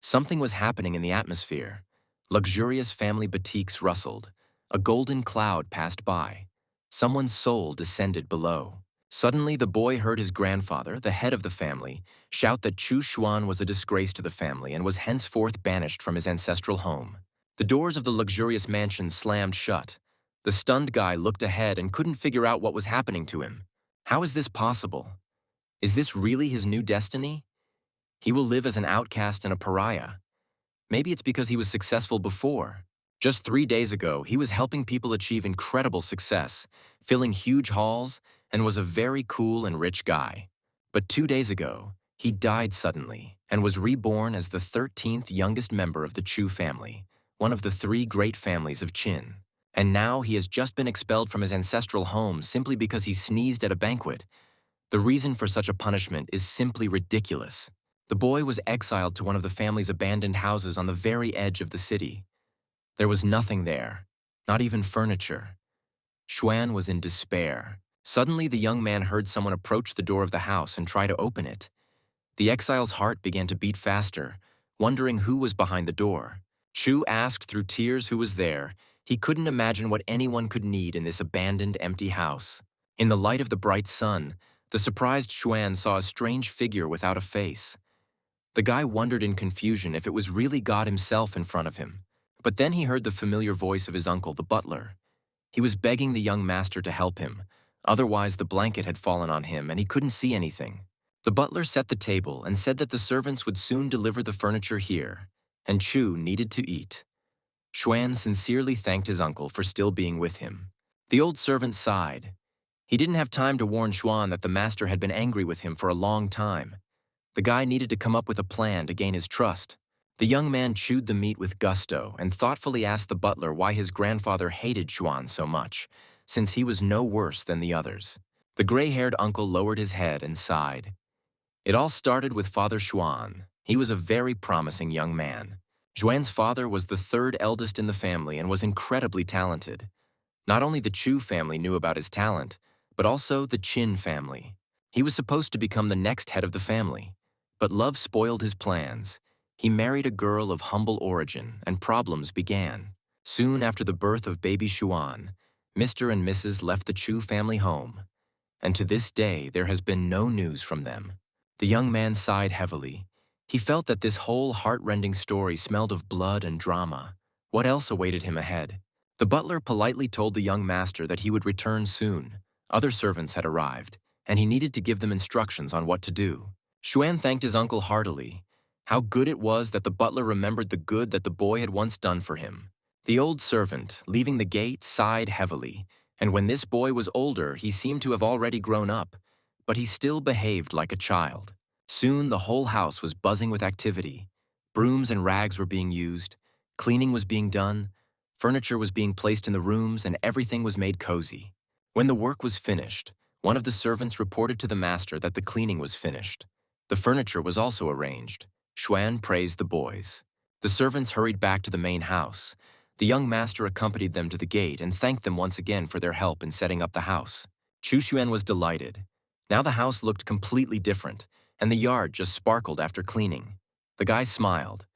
Something was happening in the atmosphere. Luxurious family boutiques rustled. A golden cloud passed by. Someone's soul descended below. Suddenly, the boy heard his grandfather, the head of the family, shout that Chu Xuan was a disgrace to the family and was henceforth banished from his ancestral home. The doors of the luxurious mansion slammed shut. The stunned guy looked ahead and couldn't figure out what was happening to him. How is this possible? Is this really his new destiny? He will live as an outcast and a pariah. Maybe it's because he was successful before. Just 3 days ago, he was helping people achieve incredible success, filling huge halls, and was a very cool and rich guy. But 2 days ago, he died suddenly and was reborn as the 13th youngest member of the Chu family, one of the 3 great families of Qin. And now he has just been expelled from his ancestral home simply because he sneezed at a banquet. The reason for such a punishment is simply ridiculous. The boy was exiled to one of the family's abandoned houses on the very edge of the city. There was nothing there, not even furniture. Xuan was in despair. Suddenly, the young man heard someone approach the door of the house and try to open it. The exile's heart began to beat faster, wondering who was behind the door. Chu asked through tears who was there. He couldn't imagine what anyone could need in this abandoned, empty house. In the light of the bright sun, the surprised Xuan saw a strange figure without a face. The guy wondered in confusion if it was really God himself in front of him. But then he heard the familiar voice of his uncle, the butler. He was begging the young master to help him. Otherwise, the blanket had fallen on him and he couldn't see anything. The butler set the table and said that the servants would soon deliver the furniture here, and Chu needed to eat. Xuan sincerely thanked his uncle for still being with him. The old servant sighed. He didn't have time to warn Xuan that the master had been angry with him for a long time. The guy needed to come up with a plan to gain his trust. The young man chewed the meat with gusto and thoughtfully asked the butler why his grandfather hated Xuan so much, since he was no worse than the others. The gray-haired uncle lowered his head and sighed. It all started with Father Xuan. He was a very promising young man. Xuan's father was the 3rd eldest in the family and was incredibly talented. Not only the Chu family knew about his talent, but also the Qin family. He was supposed to become the next head of the family. But love spoiled his plans. He married a girl of humble origin, and problems began. Soon after the birth of baby Xuan, Mr. and Mrs. left the Chu family home. And to this day, there has been no news from them. The young man sighed heavily. He felt that this whole heart-rending story smelled of blood and drama. What else awaited him ahead? The butler politely told the young master that he would return soon. Other servants had arrived, and he needed to give them instructions on what to do. Xuan thanked his uncle heartily. How good it was that the butler remembered the good that the boy had once done for him. The old servant, leaving the gate, sighed heavily, and when this boy was older, he seemed to have already grown up, but he still behaved like a child. Soon the whole house was buzzing with activity. Brooms and rags were being used, cleaning was being done, furniture was being placed in the rooms, and everything was made cozy. When the work was finished, one of the servants reported to the master that the cleaning was finished. The furniture was also arranged. Xuan praised the boys. The servants hurried back to the main house. The young master accompanied them to the gate and thanked them once again for their help in setting up the house. Chu Xuan was delighted. Now the house looked completely different, and the yard just sparkled after cleaning. The guy smiled.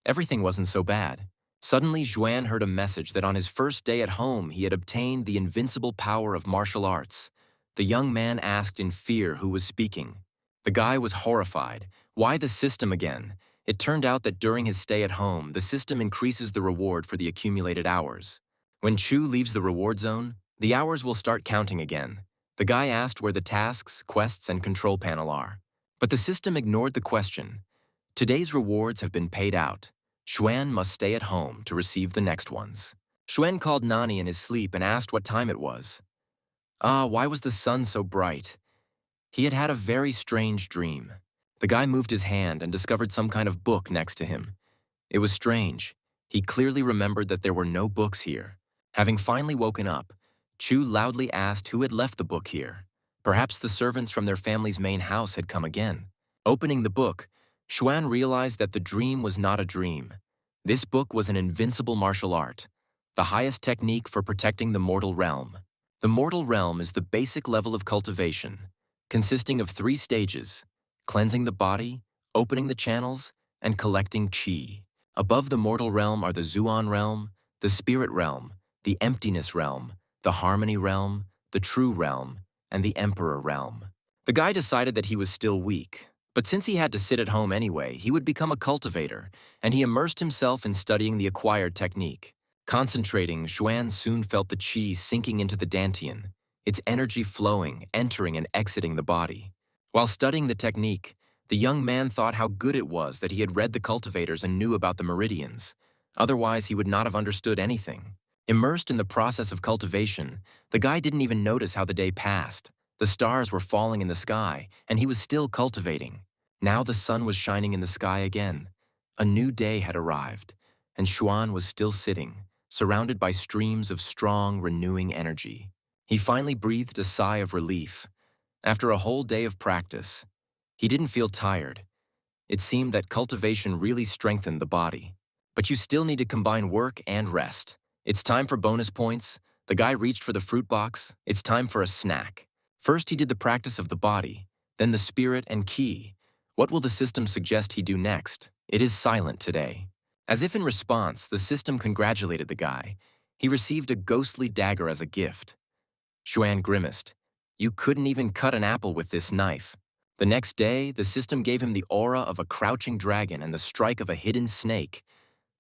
Everything wasn't so bad. Suddenly, Xuan heard a message that on his first day at home he had obtained the invincible power of martial arts. The young man asked in fear who was speaking. The guy was horrified. Why the system again? It turned out that during his stay at home, the system increases the reward for the accumulated hours. When Chu leaves the reward zone, the hours will start counting again. The guy asked where the tasks, quests, and control panel are. But the system ignored the question. Today's rewards have been paid out. Xuan must stay at home to receive the next ones. Xuan called Nani in his sleep and asked what time it was. Why was the sun so bright? He had had a very strange dream. The guy moved his hand and discovered some kind of book next to him. It was strange. He clearly remembered that there were no books here. Having finally woken up, Chu loudly asked who had left the book here. Perhaps the servants from their family's main house had come again. Opening the book, Xuan realized that the dream was not a dream. This book was an invincible martial art, the highest technique for protecting the mortal realm. The mortal realm is the basic level of cultivation, consisting of 3 stages: cleansing the body, opening the channels, and collecting qi. Above the mortal realm are the Zuan realm, the spirit realm, the emptiness realm, the harmony realm, the true realm, and the emperor realm. The guy decided that he was still weak, but since he had to sit at home anyway, he would become a cultivator, and he immersed himself in studying the acquired technique. Concentrating, Xuan soon felt the qi sinking into the dantian, its energy flowing, entering and exiting the body. While studying the technique, the young man thought how good it was that he had read the cultivators and knew about the meridians. Otherwise, he would not have understood anything. Immersed in the process of cultivation, the guy didn't even notice how the day passed. The stars were falling in the sky, and he was still cultivating. Now the sun was shining in the sky again. A new day had arrived, and Xuan was still sitting, surrounded by streams of strong, renewing energy. He finally breathed a sigh of relief. After a whole day of practice, he didn't feel tired. It seemed that cultivation really strengthened the body. But you still need to combine work and rest. It's time for bonus points. The guy reached for the fruit box. It's time for a snack. First, he did the practice of the body, then the spirit and qi. What will the system suggest he do next? It is silent today. As if in response, the system congratulated the guy. He received a ghostly dagger as a gift. Xuan grimaced. You couldn't even cut an apple with this knife. The next day, the system gave him the aura of a crouching dragon and the strike of a hidden snake.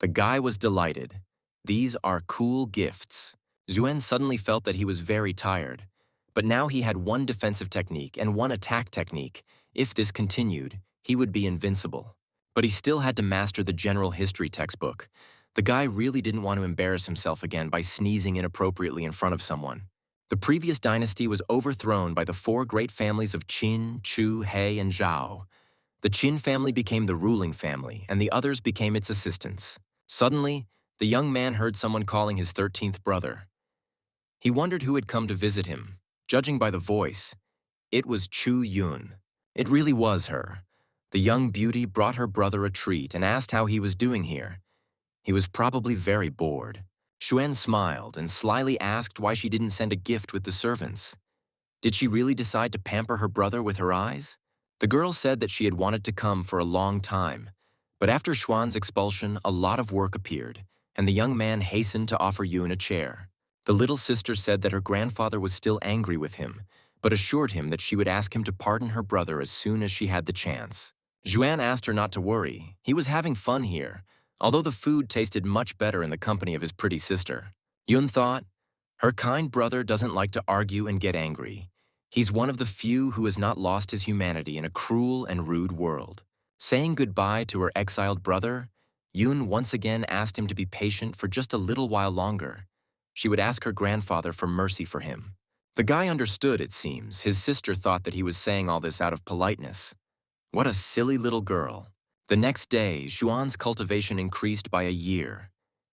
The guy was delighted. These are cool gifts. Xuan suddenly felt that he was very tired. But now he had one defensive technique and one attack technique. If this continued, he would be invincible. But he still had to master the general history textbook. The guy really didn't want to embarrass himself again by sneezing inappropriately in front of someone. The previous dynasty was overthrown by the four great families of Qin, Chu, He, and Zhao. The Qin family became the ruling family, and the others became its assistants. Suddenly, the young man heard someone calling his 13th brother. He wondered who had come to visit him. Judging by the voice, it was Chu Yun. It really was her. The young beauty brought her brother a treat and asked how he was doing here. He was probably very bored. Xuan smiled and slyly asked why she didn't send a gift with the servants. Did she really decide to pamper her brother with her eyes? The girl said that she had wanted to come for a long time, but after Xuan's expulsion, a lot of work appeared, and the young man hastened to offer Yun a chair. The little sister said that her grandfather was still angry with him, but assured him that she would ask him to pardon her brother as soon as she had the chance. Xuan asked her not to worry. He was having fun here, although the food tasted much better in the company of his pretty sister. Yun thought, her kind brother doesn't like to argue and get angry. He's one of the few who has not lost his humanity in a cruel and rude world. Saying goodbye to her exiled brother, Yun once again asked him to be patient for just a little while longer. She would ask her grandfather for mercy for him. The guy understood, it seems. His sister thought that he was saying all this out of politeness. What a silly little girl. The next day, Xuan's cultivation increased by a year.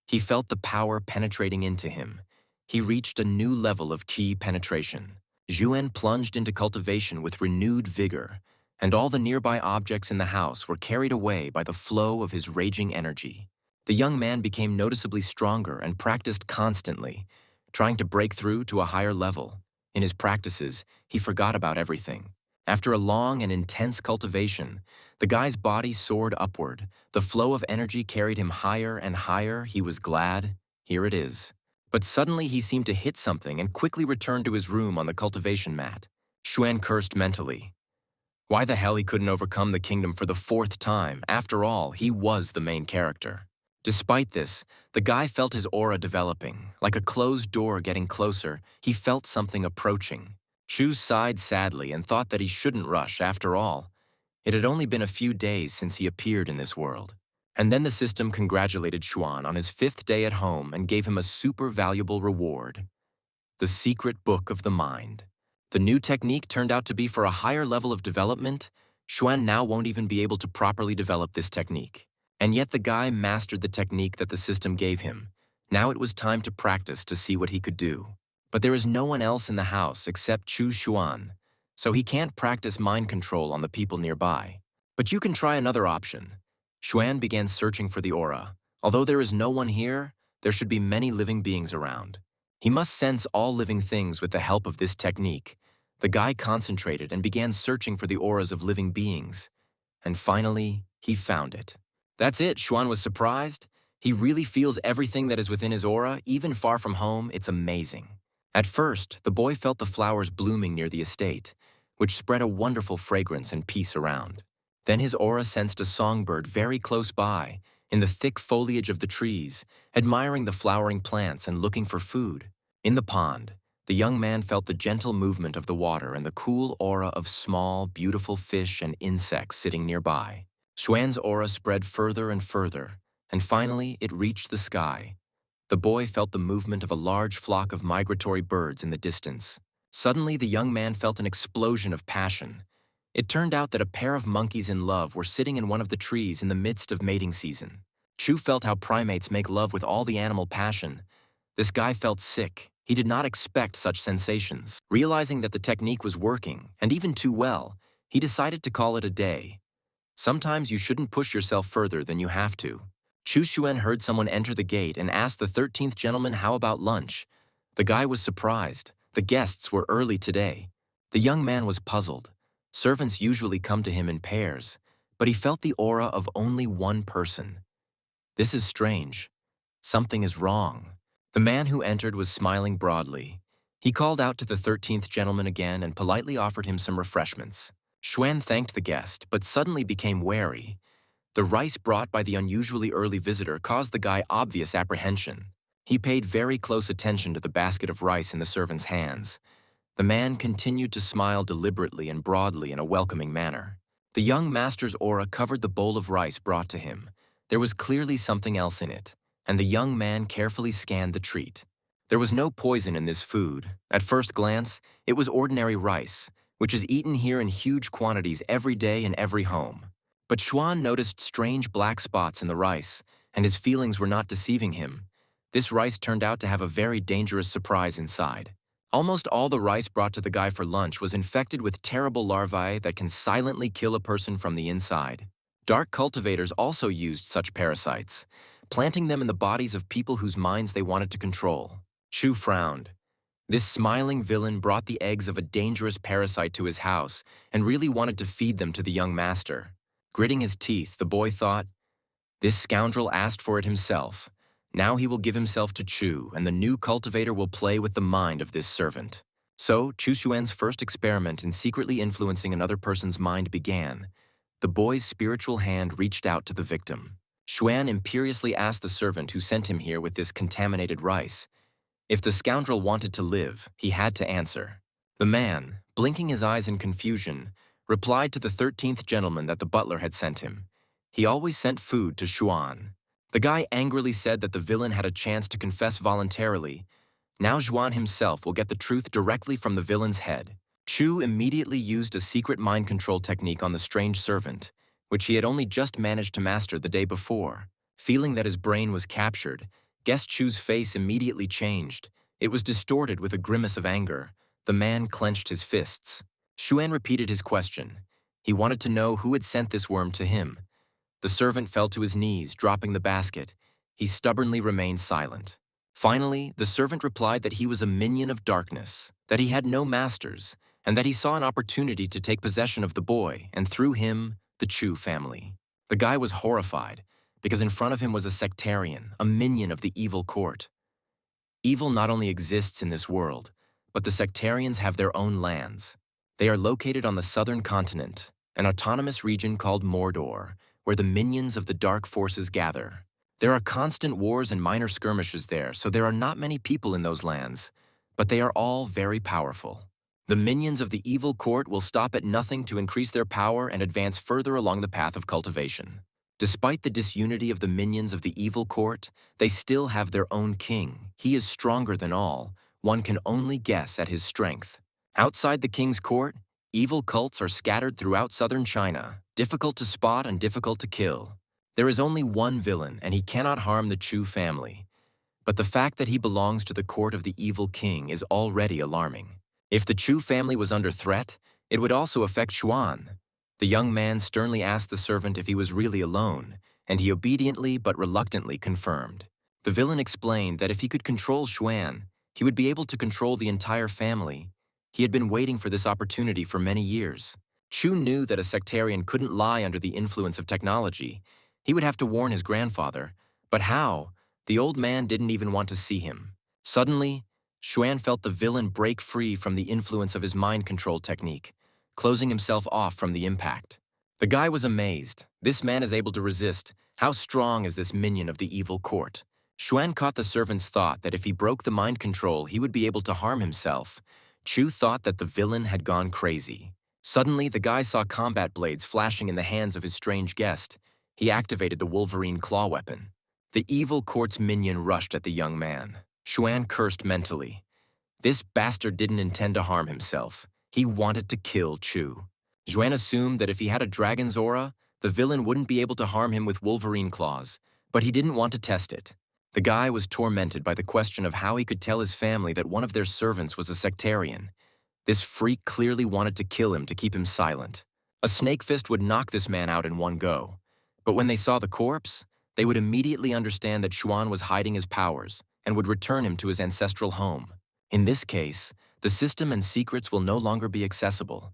He felt the power penetrating into him. He reached a new level of qi penetration. Xuan plunged into cultivation with renewed vigor, and all the nearby objects in the house were carried away by the flow of his raging energy. The young man became noticeably stronger and practiced constantly, trying to break through to a higher level. In his practices, he forgot about everything. After a long and intense cultivation, the guy's body soared upward. The flow of energy carried him higher and higher. He was glad. Here it is. But suddenly he seemed to hit something and quickly returned to his room on the cultivation mat. Xuan cursed mentally. Why the hell he couldn't overcome the kingdom for the 4th time? After all, he was the main character. Despite this, the guy felt his aura developing. Like a closed door getting closer, he felt something approaching. Chu sighed sadly and thought that he shouldn't rush. After all, it had only been a few days since he appeared in this world. And then the system congratulated Xuan on his 5th day at home and gave him a super valuable reward. The Secret Book of the Mind. The new technique turned out to be for a higher level of development. Xuan now won't even be able to properly develop this technique. And yet the guy mastered the technique that the system gave him. Now it was time to practice to see what he could do. But there is no one else in the house except Chu Xuan, so he can't practice mind control on the people nearby. But you can try another option. Xuan began searching for the aura. Although there is no one here, there should be many living beings around. He must sense all living things with the help of this technique. The guy concentrated and began searching for the auras of living beings. And finally, he found it. That's it, Xuan was surprised. He really feels everything that is within his aura, even far from home. It's amazing. At first, the boy felt the flowers blooming near the estate, which spread a wonderful fragrance and peace around. Then his aura sensed a songbird very close by, in the thick foliage of the trees, admiring the flowering plants and looking for food. In the pond, the young man felt the gentle movement of the water and the cool aura of small, beautiful fish and insects sitting nearby. Xuan's aura spread further and finally it reached the sky. The boy felt the movement of a large flock of migratory birds in the distance. Suddenly, the young man felt an explosion of passion. It turned out that a pair of monkeys in love were sitting in one of the trees in the midst of mating season. Chu felt how primates make love with all the animal passion. This guy felt sick. He did not expect such sensations. Realizing that the technique was working, and even too well, he decided to call it a day. Sometimes you shouldn't push yourself further than you have to. Chu Xuan heard someone enter the gate and asked the 13th gentleman how about lunch. The guy was surprised. The guests were early today. The young man was puzzled. Servants usually come to him in pairs, but he felt the aura of only one person. This is strange. Something is wrong. The man who entered was smiling broadly. He called out to the 13th gentleman again and politely offered him some refreshments. Xuan thanked the guest, but suddenly became wary. The rice brought by the unusually early visitor caused the guy obvious apprehension. He paid very close attention to the basket of rice in the servant's hands. The man continued to smile deliberately and broadly in a welcoming manner. The young master's aura covered the bowl of rice brought to him. There was clearly something else in it, and the young man carefully scanned the treat. There was no poison in this food. At first glance, it was ordinary rice, which is eaten here in huge quantities every day in every home. But Xuan noticed strange black spots in the rice, and his feelings were not deceiving him. This rice turned out to have a very dangerous surprise inside. Almost all the rice brought to the guy for lunch was infected with terrible larvae that can silently kill a person from the inside. Dark cultivators also used such parasites, planting them in the bodies of people whose minds they wanted to control. Chu frowned. This smiling villain brought the eggs of a dangerous parasite to his house and really wanted to feed them to the young master. Gritting his teeth, the boy thought, "This scoundrel asked for it himself. Now he will give himself to Chu, and the new cultivator will play with the mind of this servant." So, Chu Xuan's first experiment in secretly influencing another person's mind began. The boy's spiritual hand reached out to the victim. Xuan imperiously asked the servant who sent him here with this contaminated rice. If the scoundrel wanted to live, he had to answer. The man, blinking his eyes in confusion, replied to the 13th gentleman that the butler had sent him. He always sent food to Xuan. The guy angrily said that the villain had a chance to confess voluntarily. Now Xuan himself will get the truth directly from the villain's head. Chu immediately used a secret mind control technique on the strange servant, which he had only just managed to master the day before. Feeling that his brain was captured, guest Chu's face immediately changed. It was distorted with a grimace of anger. The man clenched his fists. Xuan repeated his question. He wanted to know who had sent this worm to him. The servant fell to his knees, dropping the basket. He stubbornly remained silent. Finally, the servant replied that he was a minion of darkness, that he had no masters, and that he saw an opportunity to take possession of the boy, and through him, the Chu family. The guy was horrified, because in front of him was a sectarian, a minion of the evil court. Evil not only exists in this world, but the sectarians have their own lands. They are located on the southern continent, an autonomous region called Mordor, where the minions of the dark forces gather. There are constant wars and minor skirmishes there, so there are not many people in those lands, but they are all very powerful. The minions of the evil court will stop at nothing to increase their power and advance further along the path of cultivation. Despite the disunity of the minions of the evil court, they still have their own king. He is stronger than all. One can only guess at his strength. Outside the king's court, evil cults are scattered throughout southern China, difficult to spot and difficult to kill. There is only one villain, and he cannot harm the Chu family. But the fact that he belongs to the court of the evil king is already alarming. If the Chu family was under threat, it would also affect Xuan. The young man sternly asked the servant if he was really alone, and he obediently but reluctantly confirmed. The villain explained that if he could control Xuan, he would be able to control the entire family. He had been waiting for this opportunity for many years. Chu knew that a sectarian couldn't lie under the influence of technology. He would have to warn his grandfather, but how? The old man didn't even want to see him. Suddenly, Xuan felt the villain break free from the influence of his mind control technique, closing himself off from the impact. The guy was amazed. This man is able to resist. How strong is this minion of the evil court? Xuan caught the servant's thought that if he broke the mind control, he would be able to harm himself. Chu thought that the villain had gone crazy. Suddenly, the guy saw combat blades flashing in the hands of his strange guest. He activated the Wolverine claw weapon. The evil court's minion rushed at the young man. Xuan cursed mentally. This bastard didn't intend to harm himself. He wanted to kill Chu. Xuan assumed that if he had a dragon's aura, the villain wouldn't be able to harm him with Wolverine claws, but he didn't want to test it. The guy was tormented by the question of how he could tell his family that one of their servants was a sectarian. This freak clearly wanted to kill him to keep him silent. A snake fist would knock this man out in one go. But when they saw the corpse, they would immediately understand that Xuan was hiding his powers and would return him to his ancestral home. In this case, the system and secrets will no longer be accessible.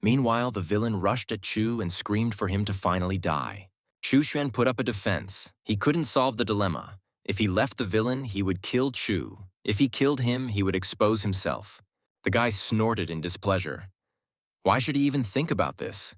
Meanwhile, the villain rushed at Chu and screamed for him to finally die. Chu Xuan put up a defense. He couldn't solve the dilemma. If he left the villain, he would kill Chu. If he killed him, he would expose himself. The guy snorted in displeasure. Why should he even think about this?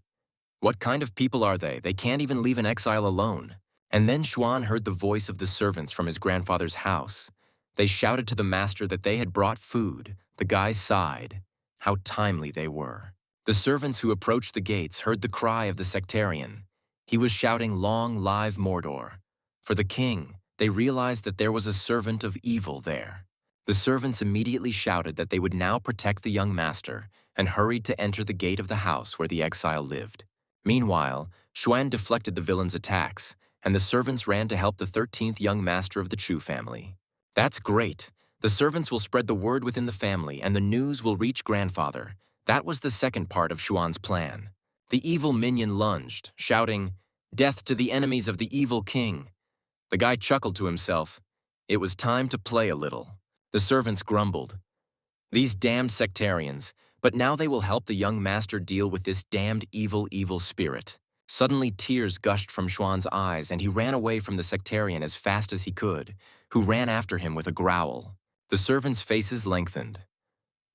What kind of people are they? They can't even leave an exile alone. And then Xuan heard the voice of the servants from his grandfather's house. They shouted to the master that they had brought food. The guy sighed. How timely they were. The servants who approached the gates heard the cry of the sectarian. He was shouting, "Long live Mordor." For the king, they realized that there was a servant of evil there. The servants immediately shouted that they would now protect the young master and hurried to enter the gate of the house where the exile lived. Meanwhile, Xuan deflected the villain's attacks, and the servants ran to help the 13th young master of the Chu family. That's great. The servants will spread the word within the family, and the news will reach grandfather. That was the second part of Xuan's plan. The evil minion lunged, shouting, "Death to the enemies of the evil king." The guy chuckled to himself. It was time to play a little. The servants grumbled. These damned sectarians, but now they will help the young master deal with this damned evil spirit. Suddenly tears gushed from Xuan's eyes, and he ran away from the sectarian as fast as he could, who ran after him with a growl. The servants' faces lengthened.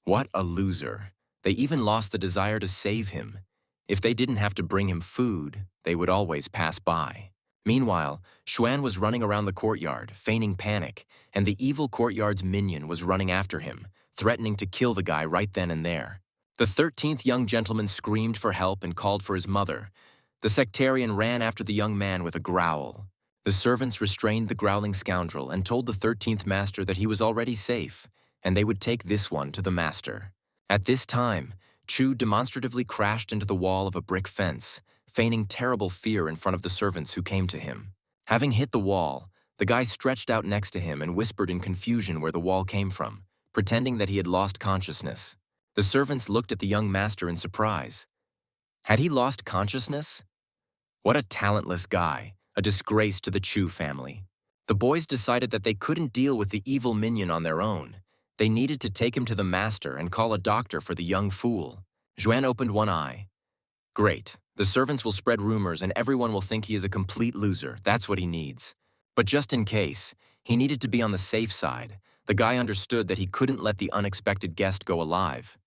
What a loser. They even lost the desire to save him. If they didn't have to bring him food, they would always pass by. Meanwhile, Xuan was running around the courtyard, feigning panic, and the evil courtyard's minion was running after him, threatening to kill the guy right then and there. The 13th young gentleman screamed for help and called for his mother. The sectarian ran after the young man with a growl. The servants restrained the growling scoundrel and told the 13th master that he was already safe, and they would take this one to the master. At this time, Chu demonstratively crashed into the wall of a brick fence, feigning terrible fear in front of the servants who came to him. Having hit the wall, the guy stretched out next to him and whispered in confusion where the wall came from, pretending that he had lost consciousness. The servants looked at the young master in surprise. Had he lost consciousness? What a talentless guy, a disgrace to the Chu family. The boys decided that they couldn't deal with the evil minion on their own. They needed to take him to the master and call a doctor for the young fool. Xuan opened one eye. Great. The servants will spread rumors and everyone will think he is a complete loser. That's what he needs. But just in case, he needed to be on the safe side. The guy understood that he couldn't let the unexpected guest go alive.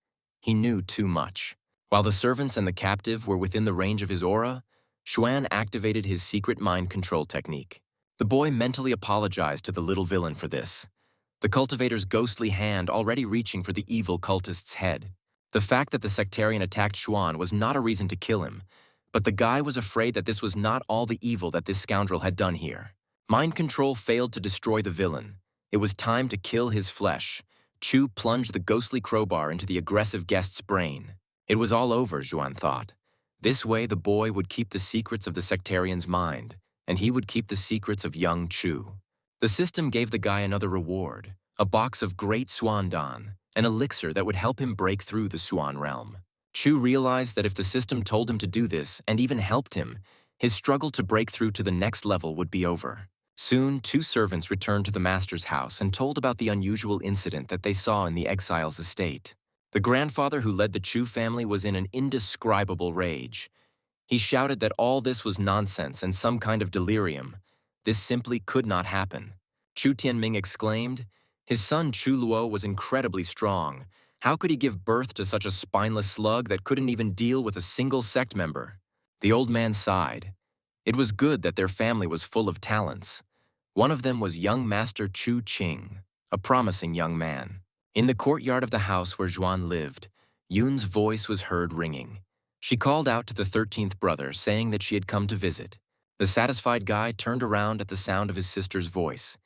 He knew too much. While the servants and the captive were within the range of his aura, Xuan activated his secret mind control technique. The boy mentally apologized to the little villain for this. The cultivator's ghostly hand already reaching for the evil cultist's head. The fact that the sectarian attacked Xuan was not a reason to kill him, but the guy was afraid that this was not all the evil that this scoundrel had done here. Mind control failed to destroy the villain. It was time to kill his flesh. Chu plunged the ghostly crowbar into the aggressive guest's brain. It was all over, Xuan thought. This way the boy would keep the secrets of the sectarian's mind, and he would keep the secrets of young Chu. The system gave the guy another reward, a box of great Swandan, an elixir that would help him break through the Swan realm. Chu realized that if the system told him to do this and even helped him, his struggle to break through to the next level would be over. Soon, 2 servants returned to the master's house and told about the unusual incident that they saw in the exile's estate. The grandfather who led the Chu family was in an indescribable rage. He shouted that all this was nonsense and some kind of delirium. This simply could not happen. Chu Tianming exclaimed. His son Chu Luo was incredibly strong. How could he give birth to such a spineless slug that couldn't even deal with a single sect member? The old man sighed. It was good that their family was full of talents. One of them was young Master Chu Qing, a promising young man. In the courtyard of the house where Zhuan lived, Yun's voice was heard ringing. She called out to the 13th brother, saying that she had come to visit. The satisfied guy turned around at the sound of his sister's voice.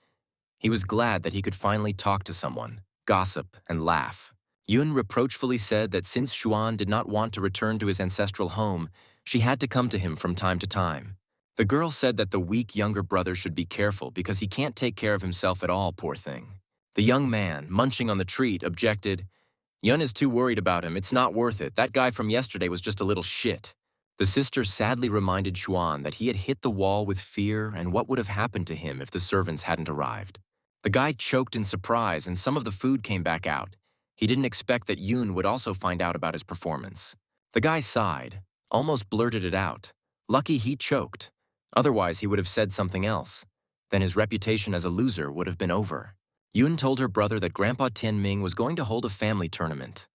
He was glad that he could finally talk to someone, gossip, and laugh. Yun reproachfully said that since Xuan did not want to return to his ancestral home, she had to come to him from time to time. The girl said that the weak younger brother should be careful because he can't take care of himself at all, poor thing. The young man, munching on the treat, objected, Yun is too worried about him, it's not worth it, that guy from yesterday was just a little shit. The sister sadly reminded Xuan that he had hit the wall with fear and what would have happened to him if the servants hadn't arrived. The guy choked in surprise and some of the food came back out. He didn't expect that Yun would also find out about his performance. The guy sighed, almost blurted it out. Lucky he choked. Otherwise, he would have said something else. Then his reputation as a loser would have been over. Yun told her brother that Grandpa Tianming was going to hold a family tournament.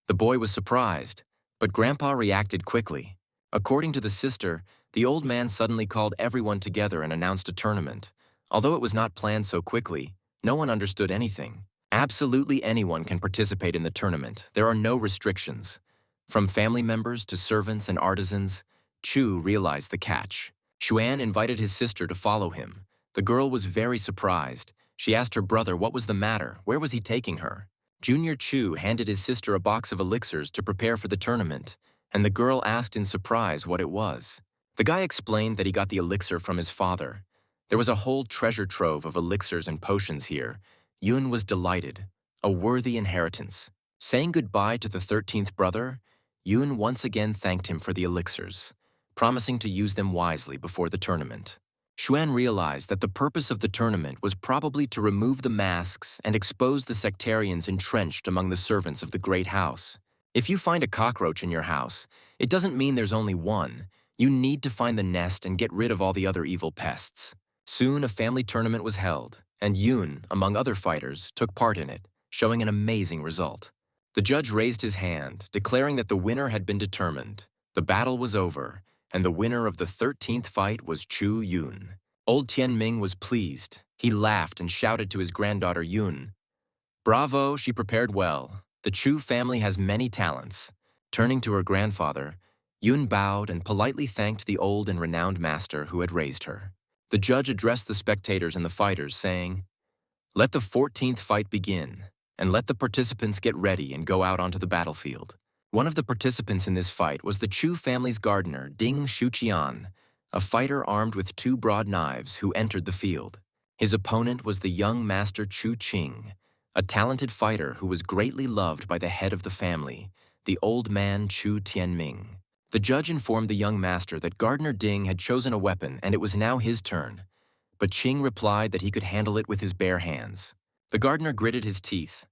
The boy was surprised, but Grandpa reacted quickly. According to the sister, the old man suddenly called everyone together and announced a tournament. Although it was not planned so quickly, no one understood anything. Absolutely anyone can participate in the tournament. There are no restrictions. From family members to servants and artisans, Chu realized the catch. Xuan invited his sister to follow him. The girl was very surprised. She asked her brother what was the matter, where was he taking her? Junior Chu handed his sister a box of elixirs to prepare for the tournament, and the girl asked in surprise what it was. The guy explained that he got the elixir from his father. There was a whole treasure trove of elixirs and potions here. Yun was delighted, a worthy inheritance. Saying goodbye to the 13th brother, Yun once again thanked him for the elixirs, promising to use them wisely before the tournament. Xuan realized that the purpose of the tournament was probably to remove the masks and expose the sectarians entrenched among the servants of the great house. If you find a cockroach in your house, it doesn't mean there's only one. You need to find the nest and get rid of all the other evil pests. Soon a family tournament was held, and Yun, among other fighters, took part in it, showing an amazing result. The judge raised his hand, declaring that the winner had been determined. The battle was over, and the winner of the 13th fight was Chu Yun. Old Tianming was pleased. He laughed and shouted to his granddaughter Yun, "Bravo, she prepared well. The Chu family has many talents." Turning to her grandfather, Yun bowed and politely thanked the old and renowned master who had raised her. The judge addressed the spectators and the fighters, saying, "Let the 14th fight begin, and let the participants get ready and go out onto the battlefield." One of the participants in this fight was the Chu family's gardener, Ding Shuqian, a fighter armed with 2 broad knives who entered the field. His opponent was the young master Chu Qing, a talented fighter who was greatly loved by the head of the family, the old man Chu Tianming. The judge informed the young master that Gardener Ding had chosen a weapon and it was now his turn, but Qing replied that he could handle it with his bare hands. The gardener gritted his teeth.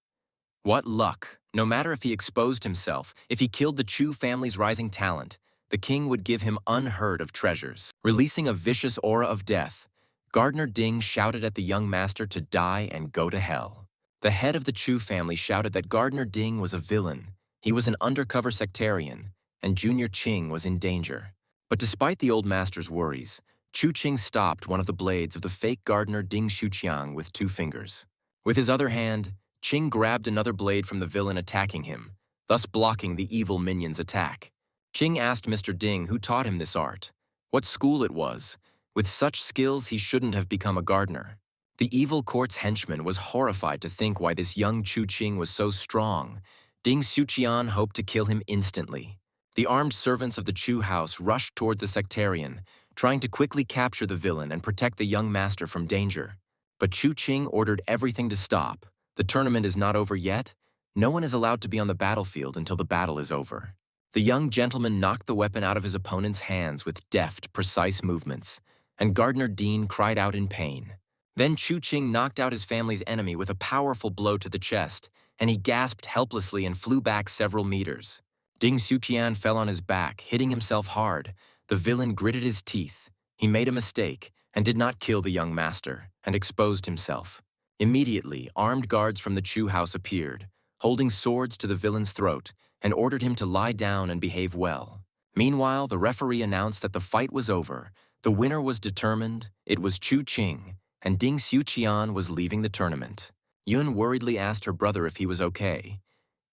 What luck! No matter if he exposed himself, if he killed the Chu family's rising talent, the king would give him unheard of treasures. Releasing a vicious aura of death, Gardener Ding shouted at the young master to die and go to hell. The head of the Chu family shouted that Gardener Ding was a villain. He was an undercover sectarian, and Junior Qing was in danger. But despite the old master's worries, Chu Qing stopped one of the blades of the fake gardener Ding Shuqiang with 2 fingers. With his other hand, Qing grabbed another blade from the villain attacking him, thus blocking the evil minion's attack. Qing asked Mr. Ding who taught him this art, what school it was. With such skills, he shouldn't have become a gardener. The evil court's henchman was horrified to think why this young Chu Qing was so strong. Ding Shuqian hoped to kill him instantly. The armed servants of the Chu house rushed toward the sectarian, trying to quickly capture the villain and protect the young master from danger. But Chu Qing ordered everything to stop. The tournament is not over yet. No one is allowed to be on the battlefield until the battle is over. The young gentleman knocked the weapon out of his opponent's hands with deft, precise movements, and Gardener Dean cried out in pain. Then Chu Qing knocked out his family's enemy with a powerful blow to the chest, and he gasped helplessly and flew back several meters. Ding Xiuqian fell on his back, hitting himself hard. The villain gritted his teeth. He made a mistake and did not kill the young master, and exposed himself. Immediately, armed guards from the Chu house appeared, holding swords to the villain's throat, and ordered him to lie down and behave well. Meanwhile, the referee announced that the fight was over. The winner was determined. It was Chu Qing, and Ding Xiuqian was leaving the tournament. Yun worriedly asked her brother if he was okay.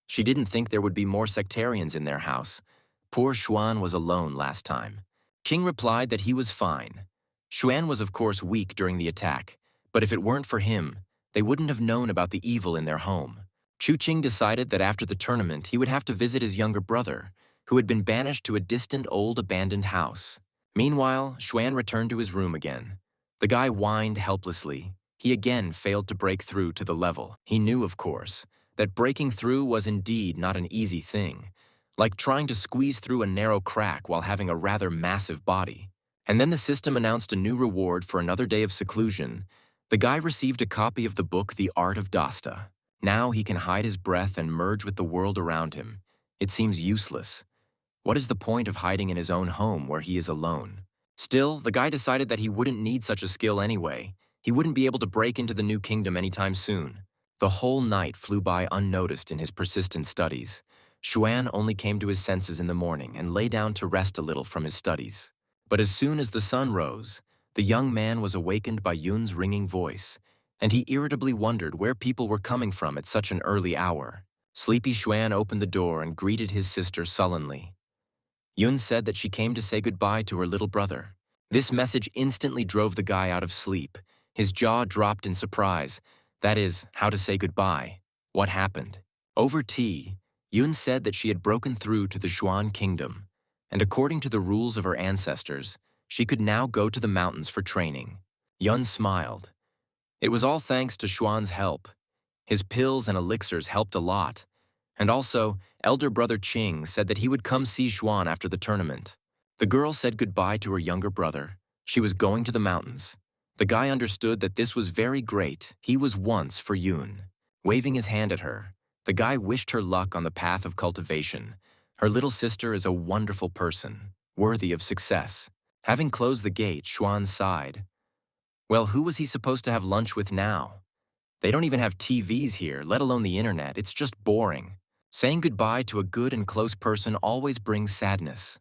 She didn't think there would be more sectarians in their house. Poor Xuan was alone last time. Qing replied that he was fine. Xuan was of course weak during the attack, but if it weren't for him, they wouldn't have known about the evil in their home. Chu Qing decided that after the tournament he would have to visit his younger brother, who had been banished to a distant old abandoned house. Meanwhile, Xuan returned to his room again. The guy whined helplessly. He again failed to break through to the level. He knew, of course, that breaking through was indeed not an easy thing, like trying to squeeze through a narrow crack while having a rather massive body. And then the system announced a new reward for another day of seclusion. The guy received a copy of the book The Art of Dasta. Now he can hide his breath and merge with the world around him. It seems useless. What is the point of hiding in his own home where he is alone? Still, the guy decided that he wouldn't need such a skill anyway. He wouldn't be able to break into the new kingdom anytime soon. The whole night flew by unnoticed in his persistent studies. Xuan only came to his senses in the morning and lay down to rest a little from his studies. But as soon as the sun rose, the young man was awakened by Yun's ringing voice, and he irritably wondered where people were coming from at such an early hour. Sleepy Xuan opened the door and greeted his sister sullenly. Yun said that she came to say goodbye to her little brother. This message instantly drove the guy out of sleep. His jaw dropped in surprise. That is, how to say goodbye. What happened? Over tea, Yun said that she had broken through to the Xuan kingdom, and according to the rules of her ancestors, she could now go to the mountains for training. Yun smiled. It was all thanks to Xuan's help. His pills and elixirs helped a lot. And also, elder brother Qing said that he would come see Xuan after the tournament. The girl said goodbye to her younger brother. She was going to the mountains. The guy understood that this was very great. He was once for Yun. Waving his hand at her, the guy wished her luck on the path of cultivation. Her little sister is a wonderful person, worthy of success. Having closed the gate, Xuan sighed. Well, who was he supposed to have lunch with now? They don't even have TVs here, let alone the internet. It's just boring. Saying goodbye to a good and close person always brings sadness.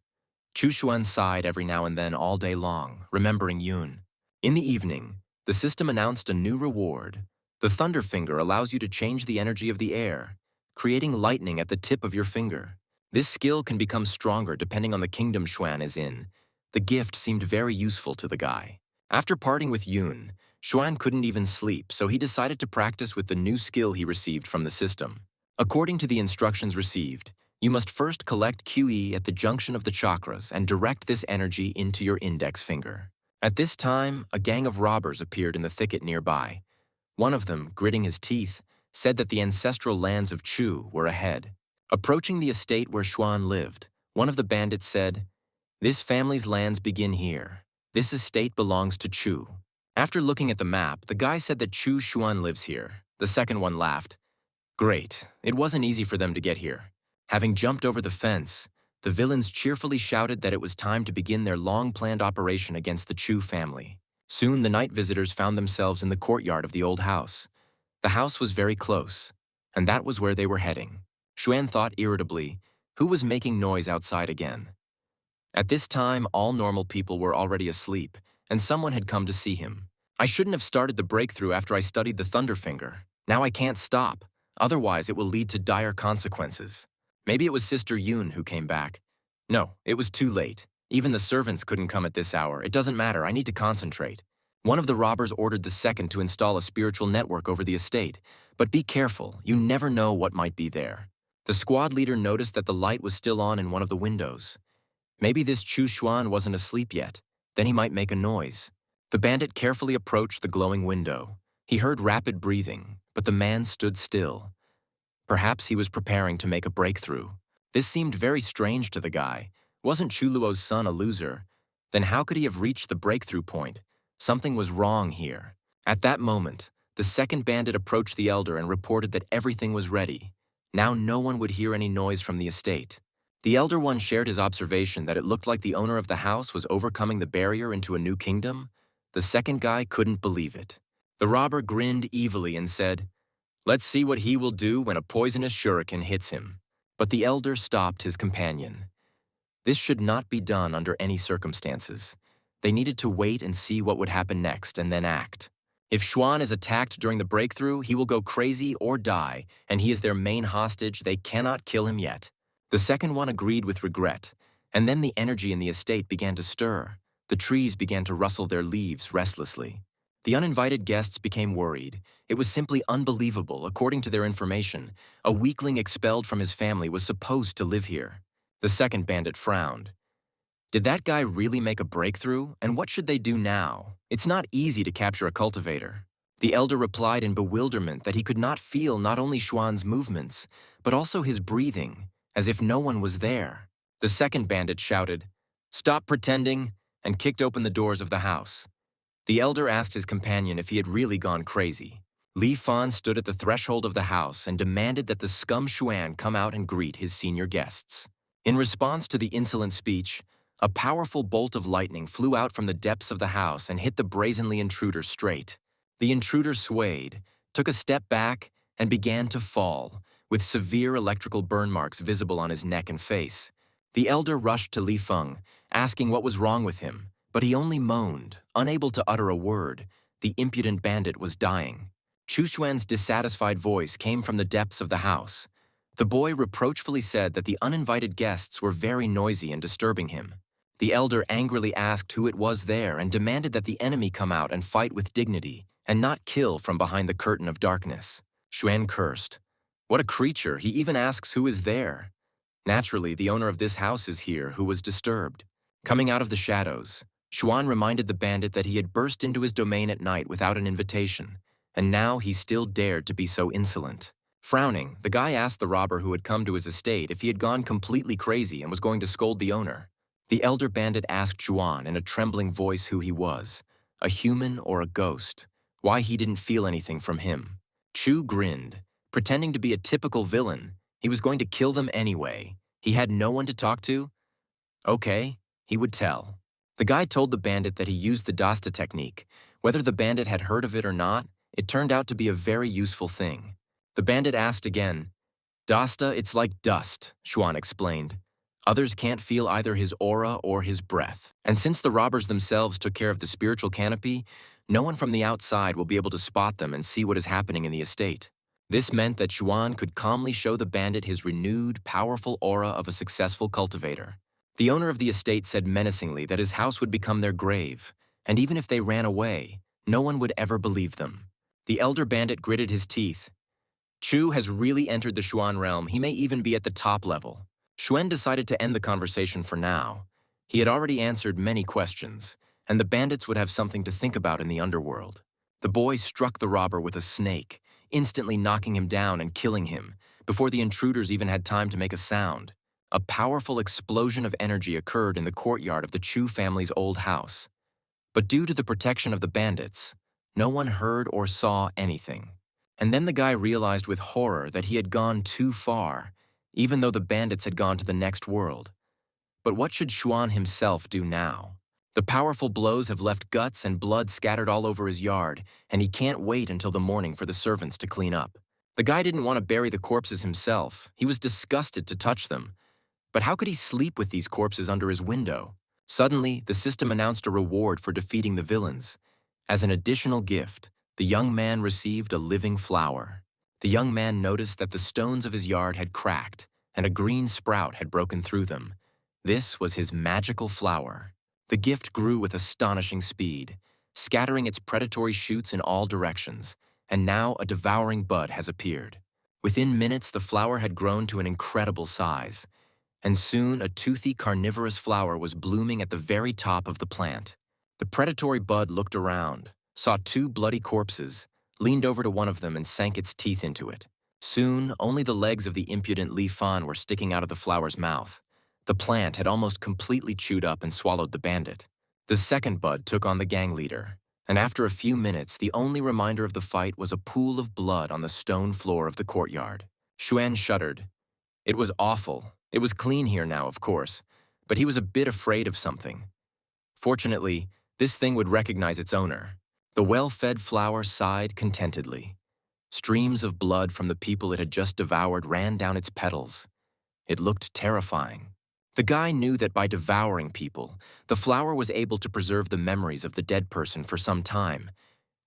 Chu Xuan sighed every now and then all day long, remembering Yun. In the evening, the system announced a new reward. The Thunderfinger allows you to change the energy of the air, creating lightning at the tip of your finger. This skill can become stronger depending on the kingdom Xuan is in. The gift seemed very useful to the guy. After parting with Yun, Xuan couldn't even sleep, so he decided to practice with the new skill he received from the system. According to the instructions received, you must first collect QE at the junction of the chakras and direct this energy into your index finger. At this time, a gang of robbers appeared in the thicket nearby. One of them, gritting his teeth, said that the ancestral lands of Chu were ahead. Approaching the estate where Xuan lived, one of the bandits said, "This family's lands begin here. This estate belongs to Chu." After looking at the map, the guy said that Chu Xuan lives here. The second one laughed. Great, it wasn't easy for them to get here. Having jumped over the fence, the villains cheerfully shouted that it was time to begin their long-planned operation against the Chu family. Soon the night visitors found themselves in the courtyard of the old house. The house was very close, and that was where they were heading. Xuan thought irritably, who was making noise outside again? At this time, all normal people were already asleep, and someone had come to see him. I shouldn't have started the breakthrough after I studied the Thunderfinger. Now I can't stop. Otherwise, it will lead to dire consequences. Maybe it was Sister Yun who came back. No, it was too late. Even the servants couldn't come at this hour. It doesn't matter, I need to concentrate. One of the robbers ordered the second to install a spiritual network over the estate. But be careful, you never know what might be there. The squad leader noticed that the light was still on in one of the windows. Maybe this Chu Xuan wasn't asleep yet. Then he might make a noise. The bandit carefully approached the glowing window. He heard rapid breathing, but the man stood still. Perhaps he was preparing to make a breakthrough. This seemed very strange to the guy. Wasn't Chuluo's son a loser? Then how could he have reached the breakthrough point? Something was wrong here. At that moment, the second bandit approached the elder and reported that everything was ready. Now no one would hear any noise from the estate. The elder one shared his observation that it looked like the owner of the house was overcoming the barrier into a new kingdom. The second guy couldn't believe it. The robber grinned evilly and said, "Let's see what he will do when a poisonous shuriken hits him." But the elder stopped his companion. This should not be done under any circumstances. They needed to wait and see what would happen next and then act. If Xuan is attacked during the breakthrough, he will go crazy or die, and he is their main hostage. They cannot kill him yet. The second one agreed with regret, and then the energy in the estate began to stir. The trees began to rustle their leaves restlessly. The uninvited guests became worried. It was simply unbelievable. According to their information, a weakling expelled from his family was supposed to live here. The second bandit frowned. Did that guy really make a breakthrough? And what should they do now? It's not easy to capture a cultivator. The elder replied in bewilderment that he could not feel not only Xuan's movements, but also his breathing, as if no one was there. The second bandit shouted, "Stop pretending," and kicked open the doors of the house. The elder asked his companion if he had really gone crazy. Li Fan stood at the threshold of the house and demanded that the scum Xuan come out and greet his senior guests. In response to the insolent speech, a powerful bolt of lightning flew out from the depths of the house and hit the brazenly intruder straight. The intruder swayed, took a step back, and began to fall, with severe electrical burn marks visible on his neck and face. The elder rushed to Li Feng, asking what was wrong with him, but he only moaned, unable to utter a word. The impudent bandit was dying. Chu Xuan's dissatisfied voice came from the depths of the house. The boy reproachfully said that the uninvited guests were very noisy and disturbing him. The elder angrily asked who it was there and demanded that the enemy come out and fight with dignity and not kill from behind the curtain of darkness. Xuan cursed. What a creature, he even asks who is there. Naturally, the owner of this house is here, who was disturbed. Coming out of the shadows, Xuan reminded the bandit that he had burst into his domain at night without an invitation, and now he still dared to be so insolent. Frowning, the guy asked the robber who had come to his estate if he had gone completely crazy and was going to scold the owner. The elder bandit asked Xuan in a trembling voice who he was, a human or a ghost, why he didn't feel anything from him. Chu grinned, pretending to be a typical villain. He was going to kill them anyway. He had no one to talk to? Okay, he would tell. The guy told the bandit that he used the Dasta technique. Whether the bandit had heard of it or not, it turned out to be a very useful thing. The bandit asked again. Dasta, it's like dust, Xuan explained. Others can't feel either his aura or his breath. And since the robbers themselves took care of the spiritual canopy, no one from the outside will be able to spot them and see what is happening in the estate. This meant that Xuan could calmly show the bandit his renewed, powerful aura of a successful cultivator. The owner of the estate said menacingly that his house would become their grave, and even if they ran away, no one would ever believe them. The elder bandit gritted his teeth. Chu has really entered the Xuan realm. He may even be at the top level. Xuan decided to end the conversation for now. He had already answered many questions, and the bandits would have something to think about in the underworld. The boy struck the robber with a snake, instantly knocking him down and killing him, before the intruders even had time to make a sound. A powerful explosion of energy occurred in the courtyard of the Chu family's old house. But due to the protection of the bandits, no one heard or saw anything. And then the guy realized with horror that he had gone too far, even though the bandits had gone to the next world. But what should Xuan himself do now? The powerful blows have left guts and blood scattered all over his yard, and he can't wait until the morning for the servants to clean up. The guy didn't want to bury the corpses himself. He was disgusted to touch them. But how could he sleep with these corpses under his window? Suddenly, the system announced a reward for defeating the villains. As an additional gift, the young man received a living flower. The young man noticed that the stones of his yard had cracked, and a green sprout had broken through them. This was his magical flower. The gift grew with astonishing speed, scattering its predatory shoots in all directions, and now a devouring bud has appeared. Within minutes, the flower had grown to an incredible size, and soon a toothy carnivorous flower was blooming at the very top of the plant. The predatory bud looked around, saw two bloody corpses, leaned over to one of them and sank its teeth into it. Soon, only the legs of the impudent Li Fan were sticking out of the flower's mouth. The plant had almost completely chewed up and swallowed the bandit. The second bud took on the gang leader, and after a few minutes, the only reminder of the fight was a pool of blood on the stone floor of the courtyard. Xuan shuddered. It was awful. It was clean here now, of course, but he was a bit afraid of something. Fortunately, this thing would recognize its owner. The well-fed flower sighed contentedly. Streams of blood from the people it had just devoured ran down its petals. It looked terrifying. The guy knew that by devouring people, the flower was able to preserve the memories of the dead person for some time,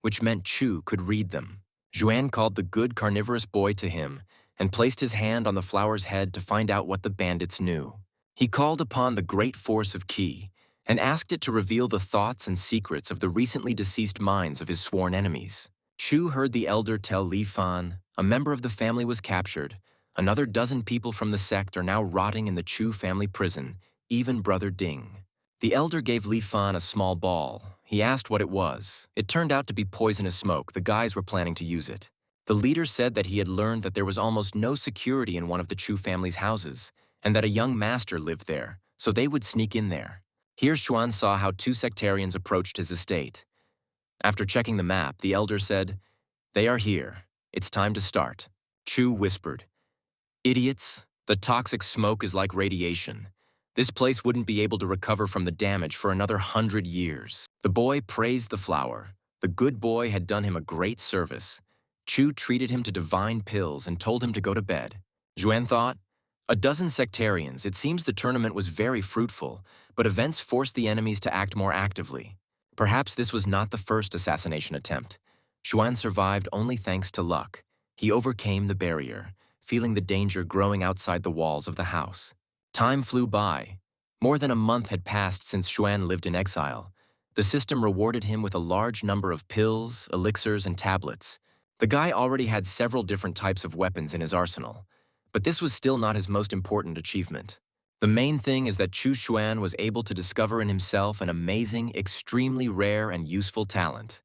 which meant Chu could read them. Juan called the good carnivorous boy to him and placed his hand on the flower's head to find out what the bandits knew. He called upon the great force of Qi and asked it to reveal the thoughts and secrets of the recently deceased minds of his sworn enemies. Chu heard the elder tell Li Fan a member of the family was captured. Another dozen people from the sect are now rotting in the Chu family prison, even Brother Ding. The elder gave Li Fan a small ball. He asked what it was. It turned out to be poisonous smoke. The guys were planning to use it. The leader said that he had learned that there was almost no security in one of the Chu family's houses, and that a young master lived there, so they would sneak in there. Here Xuan saw how two sectarians approached his estate. After checking the map, the elder said, "They are here. It's time to start." Chu whispered, "Idiots, the toxic smoke is like radiation. This place wouldn't be able to recover from the damage for another 100 years." The boy praised the flower. The good boy had done him a great service. Chu treated him to divine pills and told him to go to bed. Juan thought, a dozen sectarians. It seems the tournament was very fruitful, but events forced the enemies to act more actively. Perhaps this was not the first assassination attempt. Xuan survived only thanks to luck. He overcame the barrier, feeling the danger growing outside the walls of the house. Time flew by. More than a month had passed since Xuan lived in exile. The system rewarded him with a large number of pills, elixirs, and tablets. The guy already had several different types of weapons in his arsenal, but this was still not his most important achievement. The main thing is that Chu Xuan was able to discover in himself an amazing, extremely rare and useful talent: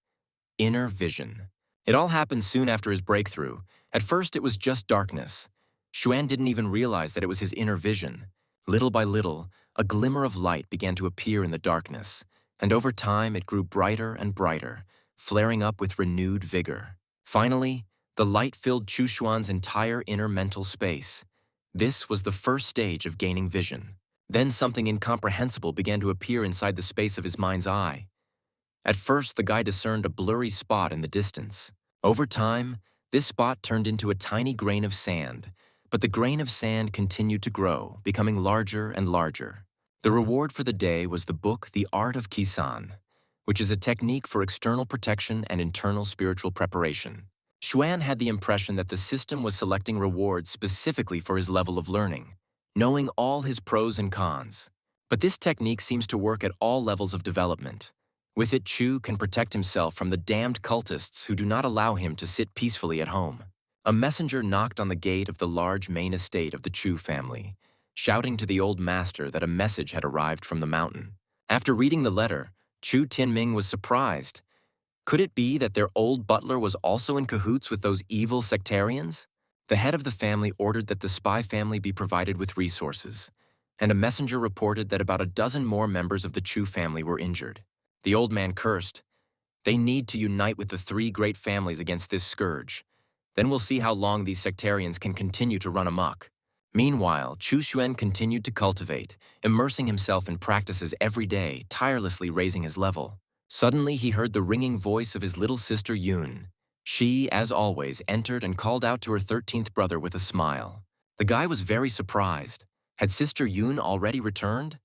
inner vision. It all happened soon after his breakthrough. At first, it was just darkness. Xuan didn't even realize that it was his inner vision. Little by little, a glimmer of light began to appear in the darkness, and over time it grew brighter and brighter, flaring up with renewed vigor. Finally, the light filled Chu Xuan's entire inner mental space. This was the first stage of gaining vision. Then something incomprehensible began to appear inside the space of his mind's eye. At first, the guy discerned a blurry spot in the distance. Over time, this spot turned into a tiny grain of sand, but the grain of sand continued to grow, becoming larger and larger. The reward for the day was the book The Art of Kisan, which is a technique for external protection and internal spiritual preparation. Xuan had the impression that the system was selecting rewards specifically for his level of learning, knowing all his pros and cons. But this technique seems to work at all levels of development. With it, Chu can protect himself from the damned cultists who do not allow him to sit peacefully at home. A messenger knocked on the gate of the large main estate of the Chu family, shouting to the old master that a message had arrived from the mountain. After reading the letter, Chu Tianming was surprised. Could it be that their old butler was also in cahoots with those evil sectarians? The head of the family ordered that the spy family be provided with resources, and a messenger reported that about a dozen more members of the Chu family were injured. The old man cursed. They need to unite with the three great families against this scourge. Then we'll see how long these sectarians can continue to run amok. Meanwhile, Chu Xuan continued to cultivate, immersing himself in practices every day, tirelessly raising his level. Suddenly, he heard the ringing voice of his little sister Yun. She, as always, entered and called out to her 13th brother with a smile. The guy was very surprised. Had Sister Yun already returned?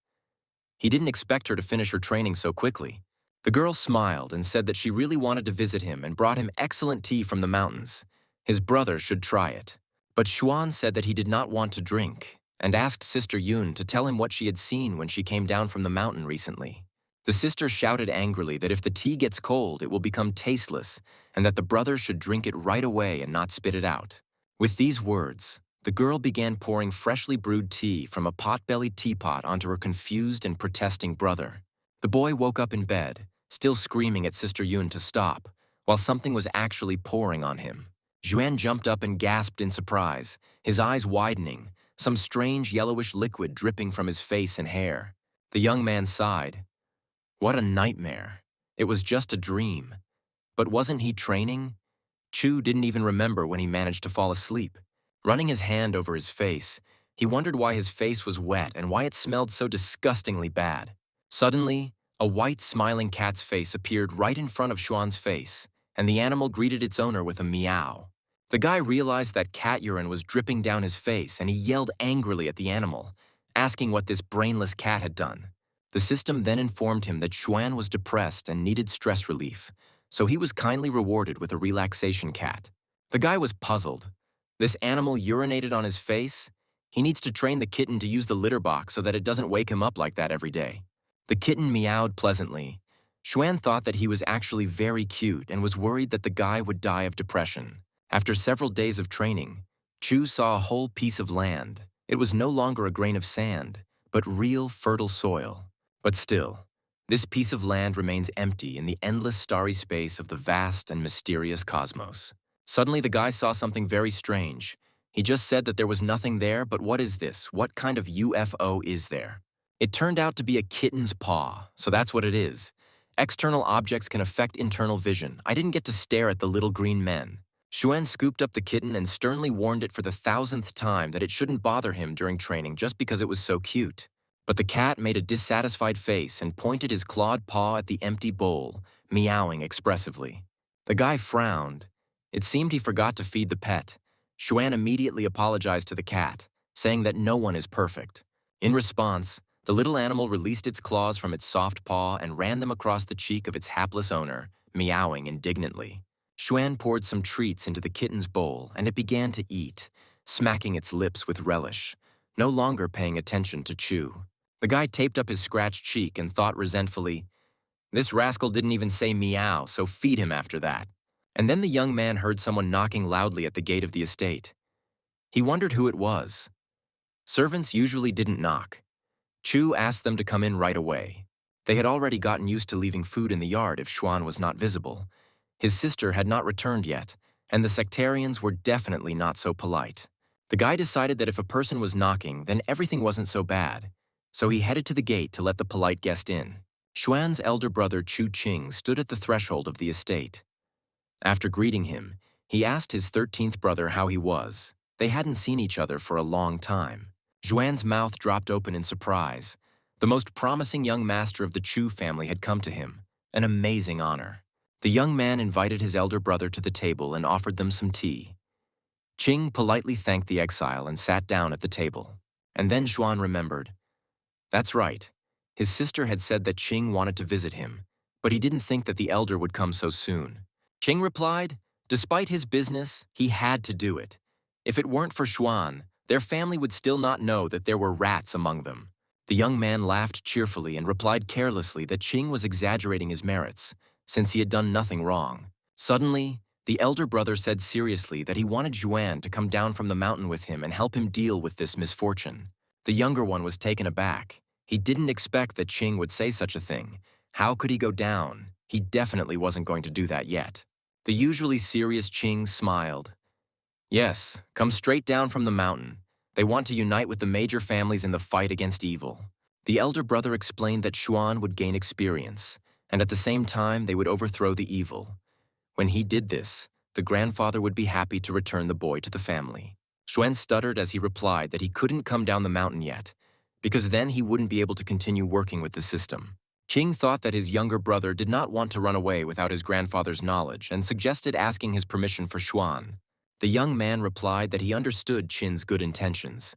He didn't expect her to finish her training so quickly. The girl smiled and said that she really wanted to visit him and brought him excellent tea from the mountains. His brother should try it. But Xuan said that he did not want to drink and asked Sister Yun to tell him what she had seen when she came down from the mountain recently. The sister shouted angrily that if the tea gets cold, it will become tasteless, and that the brother should drink it right away and not spit it out. With these words, the girl began pouring freshly brewed tea from a pot-bellied teapot onto her confused and protesting brother. The boy woke up in bed, still screaming at Sister Yun to stop, while something was actually pouring on him. Juan jumped up and gasped in surprise, his eyes widening, some strange yellowish liquid dripping from his face and hair. The young man sighed. What a nightmare. It was just a dream. But wasn't he training? Chu didn't even remember when he managed to fall asleep. Running his hand over his face, He wondered why his face was wet and why it smelled so disgustingly bad. Suddenly, a white, smiling cat's face appeared right in front of Xuan's face, and the animal greeted its owner with a meow. The guy realized that cat urine was dripping down his face, and he yelled angrily at the animal, asking what this brainless cat had done. The system then informed him that Xuan was depressed and needed stress relief, so he was kindly rewarded with a relaxation cat. The guy was puzzled. This animal urinated on his face? He needs to train the kitten to use the litter box so that it doesn't wake him up like that every day. The kitten meowed pleasantly. Xuan thought that he was actually very cute and was worried that the guy would die of depression. After several days of training, Chu saw a whole piece of land. It was no longer a grain of sand, but real fertile soil. But still, this piece of land remains empty in the endless starry space of the vast and mysterious cosmos. Suddenly, the guy saw something very strange. He just said that there was nothing there, but what is this? What kind of UFO is there? It turned out to be a kitten's paw, so that's what it is. External objects can affect internal vision. I didn't get to stare at the little green men. Xuan scooped up the kitten and sternly warned it for the 1,000th time that it shouldn't bother him during training just because it was so cute. But the cat made a dissatisfied face and pointed his clawed paw at the empty bowl, meowing expressively. The guy frowned. It seemed he forgot to feed the pet. Xuan immediately apologized to the cat, saying that no one is perfect. In response, the little animal released its claws from its soft paw and ran them across the cheek of its hapless owner, meowing indignantly. Xuan poured some treats into the kitten's bowl, and it began to eat, smacking its lips with relish, no longer paying attention to Chu. The guy taped up his scratched cheek and thought resentfully, "This rascal didn't even say meow, so feed him after that." And then the young man heard someone knocking loudly at the gate of the estate. He wondered who it was. Servants usually didn't knock. Chu asked them to come in right away. They had already gotten used to leaving food in the yard if Xuan was not visible. His sister had not returned yet, and the sectarians were definitely not so polite. The guy decided that if a person was knocking, then everything wasn't so bad, so he headed to the gate to let the polite guest in. Xuan's elder brother Chu Qing stood at the threshold of the estate. After greeting him, he asked his 13th brother how he was. They hadn't seen each other for a long time. Xuan's mouth dropped open in surprise. The most promising young master of the Chu family had come to him, an amazing honor. The young man invited his elder brother to the table and offered them some tea. Qing politely thanked the exile and sat down at the table. And then Xuan remembered. That's right. His sister had said that Qing wanted to visit him, but he didn't think that the elder would come so soon. Qing replied, despite his business, he had to do it. If it weren't for Xuan, their family would still not know that there were rats among them. The young man laughed cheerfully and replied carelessly that Qing was exaggerating his merits, since he had done nothing wrong. Suddenly, the elder brother said seriously that he wanted Xuan to come down from the mountain with him and help him deal with this misfortune. The younger one was taken aback. He didn't expect that Qing would say such a thing. How could he go down? He definitely wasn't going to do that yet. The usually serious Qing smiled. Yes, come straight down from the mountain. They want to unite with the major families in the fight against evil. The elder brother explained that Xuan would gain experience, and at the same time they would overthrow the evil. When he did this, the grandfather would be happy to return the boy to the family. Xuan stuttered as he replied that he couldn't come down the mountain yet, because then he wouldn't be able to continue working with the system. Qing thought that his younger brother did not want to run away without his grandfather's knowledge and suggested asking his permission for Xuan. The young man replied that he understood Qin's good intentions,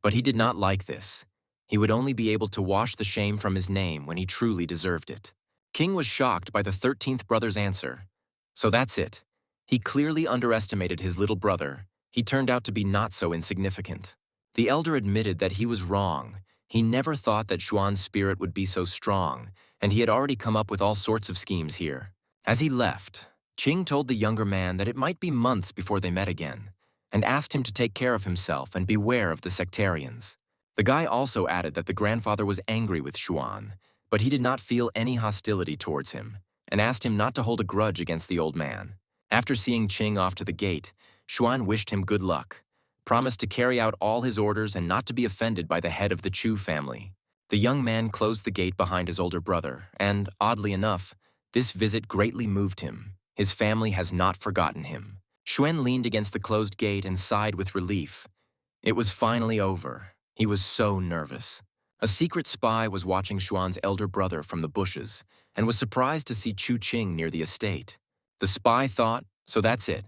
but he did not like this. He would only be able to wash the shame from his name when he truly deserved it. Qing was shocked by the 13th brother's answer. So that's it. He clearly underestimated his little brother. He turned out to be not so insignificant. The elder admitted that he was wrong. He never thought that Xuan's spirit would be so strong, and he had already come up with all sorts of schemes here. As he left, Qing told the younger man that it might be months before they met again, and asked him to take care of himself and beware of the sectarians. The guy also added that the grandfather was angry with Xuan, but he did not feel any hostility towards him, and asked him not to hold a grudge against the old man. After seeing Qing off to the gate, Xuan wished him good luck, promised to carry out all his orders and not to be offended by the head of the Chu family. The young man closed the gate behind his older brother, and, oddly enough, this visit greatly moved him. His family has not forgotten him. Xuan leaned against the closed gate and sighed with relief. It was finally over. He was so nervous. A secret spy was watching Xuan's elder brother from the bushes and was surprised to see Chu Qing near the estate. The spy thought, so that's it.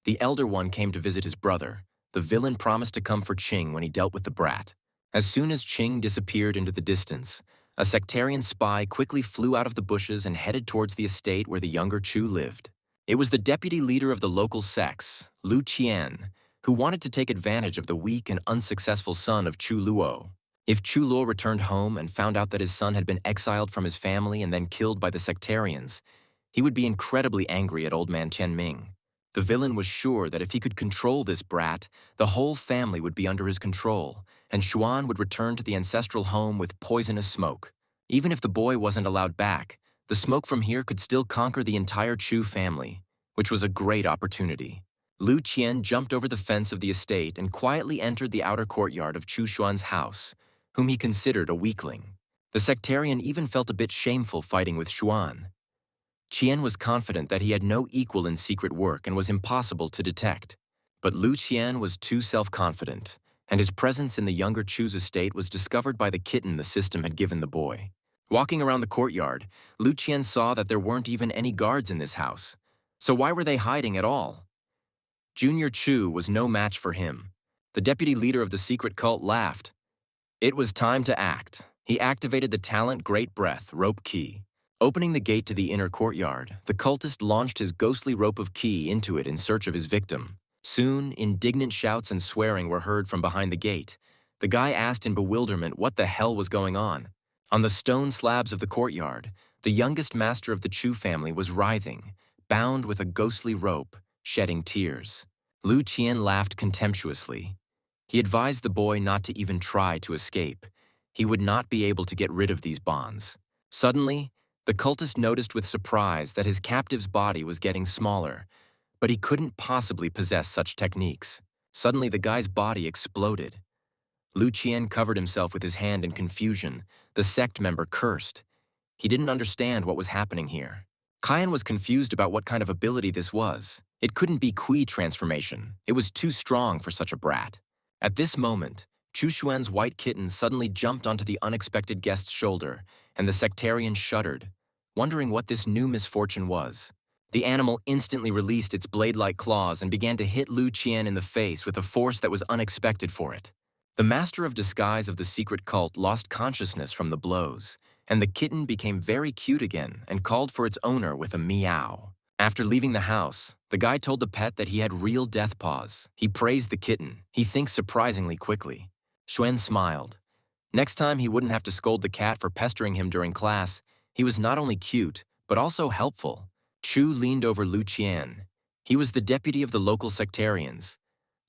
The elder one came to visit his brother. The villain promised to come for Qing when he dealt with the brat. As soon as Qing disappeared into the distance, a sectarian spy quickly flew out of the bushes and headed towards the estate where the younger Chu lived. It was the deputy leader of the local sects, Lu Qian, who wanted to take advantage of the weak and unsuccessful son of Chu Luo. If Chu Luo returned home and found out that his son had been exiled from his family and then killed by the sectarians, he would be incredibly angry at old man Tianming. The villain was sure that if he could control this brat, the whole family would be under his control, and Xuan would return to the ancestral home with poisonous smoke. Even if the boy wasn't allowed back, the smoke from here could still conquer the entire Chu family, which was a great opportunity. Lu Qian jumped over the fence of the estate and quietly entered the outer courtyard of Chu Xuan's house, whom he considered a weakling. The sectarian even felt a bit shameful fighting with Xuan. Qian was confident that he had no equal in secret work and was impossible to detect. But Lu Qian was too self-confident, and his presence in the younger Chu's estate was discovered by the kitten the system had given the boy. Walking around the courtyard, Lu Qian saw that there weren't even any guards in this house. So why were they hiding at all? Junior Chu was no match for him. The deputy leader of the secret cult laughed. It was time to act. He activated the talent Great Breath, rope key. Opening the gate to the inner courtyard, the cultist launched his ghostly rope of key into it in search of his victim. Soon, indignant shouts and swearing were heard from behind the gate. The guy asked in bewilderment what the hell was going on. On the stone slabs of the courtyard, the youngest master of the Chu family was writhing, bound with a ghostly rope, shedding tears. Lu Qian laughed contemptuously. He advised the boy not to even try to escape. He would not be able to get rid of these bonds. Suddenly, the cultist noticed with surprise that his captive's body was getting smaller, but he couldn't possibly possess such techniques. Suddenly, the guy's body exploded. Lu Qian covered himself with his hand in confusion. The sect member cursed. He didn't understand what was happening here. Qian was confused about what kind of ability this was. It couldn't be Kui transformation. It was too strong for such a brat. At this moment, Chu Xuan's white kitten suddenly jumped onto the unexpected guest's shoulder, and the sectarian shuddered, wondering what this new misfortune was. The animal instantly released its blade-like claws and began to hit Lu Qian in the face with a force that was unexpected for it. The master of disguise of the secret cult lost consciousness from the blows, and the kitten became very cute again and called for its owner with a meow. After leaving the house, the guy told the pet that he had real death paws. He praised the kitten. He thinks surprisingly quickly. Xuan smiled. Next time he wouldn't have to scold the cat for pestering him during class. He was not only cute, but also helpful. Chu leaned over Lu Qian. He was the deputy of the local sectarians.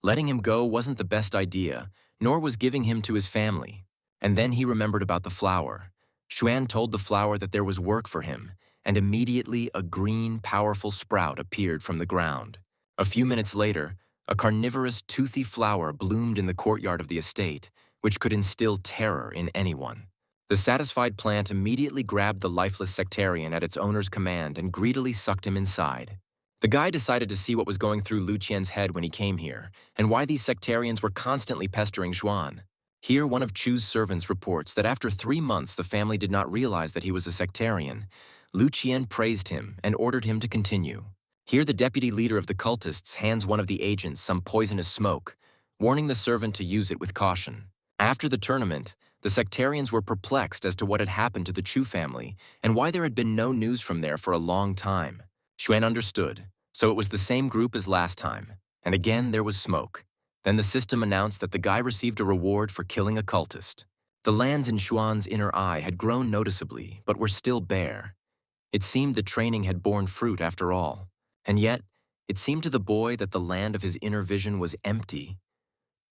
Letting him go wasn't the best idea, nor was giving him to his family. And then he remembered about the flower. Xuan told the flower that there was work for him, and immediately a green, powerful sprout appeared from the ground. A few minutes later, a carnivorous, toothy flower bloomed in the courtyard of the estate, which could instill terror in anyone. The satisfied plant immediately grabbed the lifeless sectarian at its owner's command and greedily sucked him inside. The guy decided to see what was going through Lu Qian's head when he came here, and why these sectarians were constantly pestering Xuan. Here, one of Chu's servants reports that after 3 months the family did not realize that he was a sectarian. Lu Qian praised him and ordered him to continue. Here, the deputy leader of the cultists hands one of the agents some poisonous smoke, warning the servant to use it with caution. After the tournament, the sectarians were perplexed as to what had happened to the Chu family and why there had been no news from there for a long time. Xuan understood, so it was the same group as last time, and again there was smoke. Then the system announced that the guy received a reward for killing a cultist. The lands in Xuan's inner eye had grown noticeably, but were still bare. It seemed the training had borne fruit after all, and yet it seemed to the boy that the land of his inner vision was empty.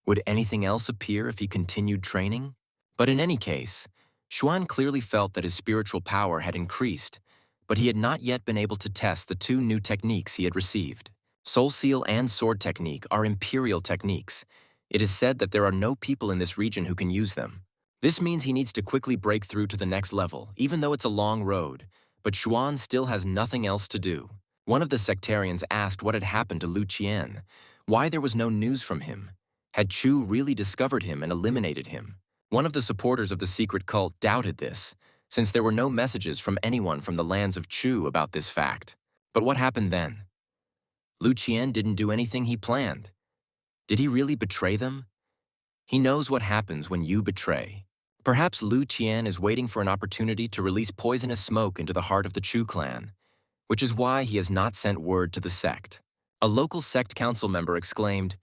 Would anything else appear if he continued training? But in any case, Xuan clearly felt that his spiritual power had increased, but he had not yet been able to test the 2 new techniques he had received. Soul Seal and Sword Technique are imperial techniques. It is said that there are no people in this region who can use them. This means he needs to quickly break through to the next level, even though it's a long road. But Xuan still has nothing else to do. One of the sectarians asked what had happened to Lu Qian, why there was no news from him. Had Chu really discovered him and eliminated him? One of the supporters of the secret cult doubted this, since there were no messages from anyone from the lands of Chu about this fact. But what happened then? Lu Qian didn't do anything he planned. Did he really betray them? He knows what happens when you betray. Perhaps Lu Qian is waiting for an opportunity to release poisonous smoke into the heart of the Chu clan, which is why he has not sent word to the sect. A local sect council member exclaimed,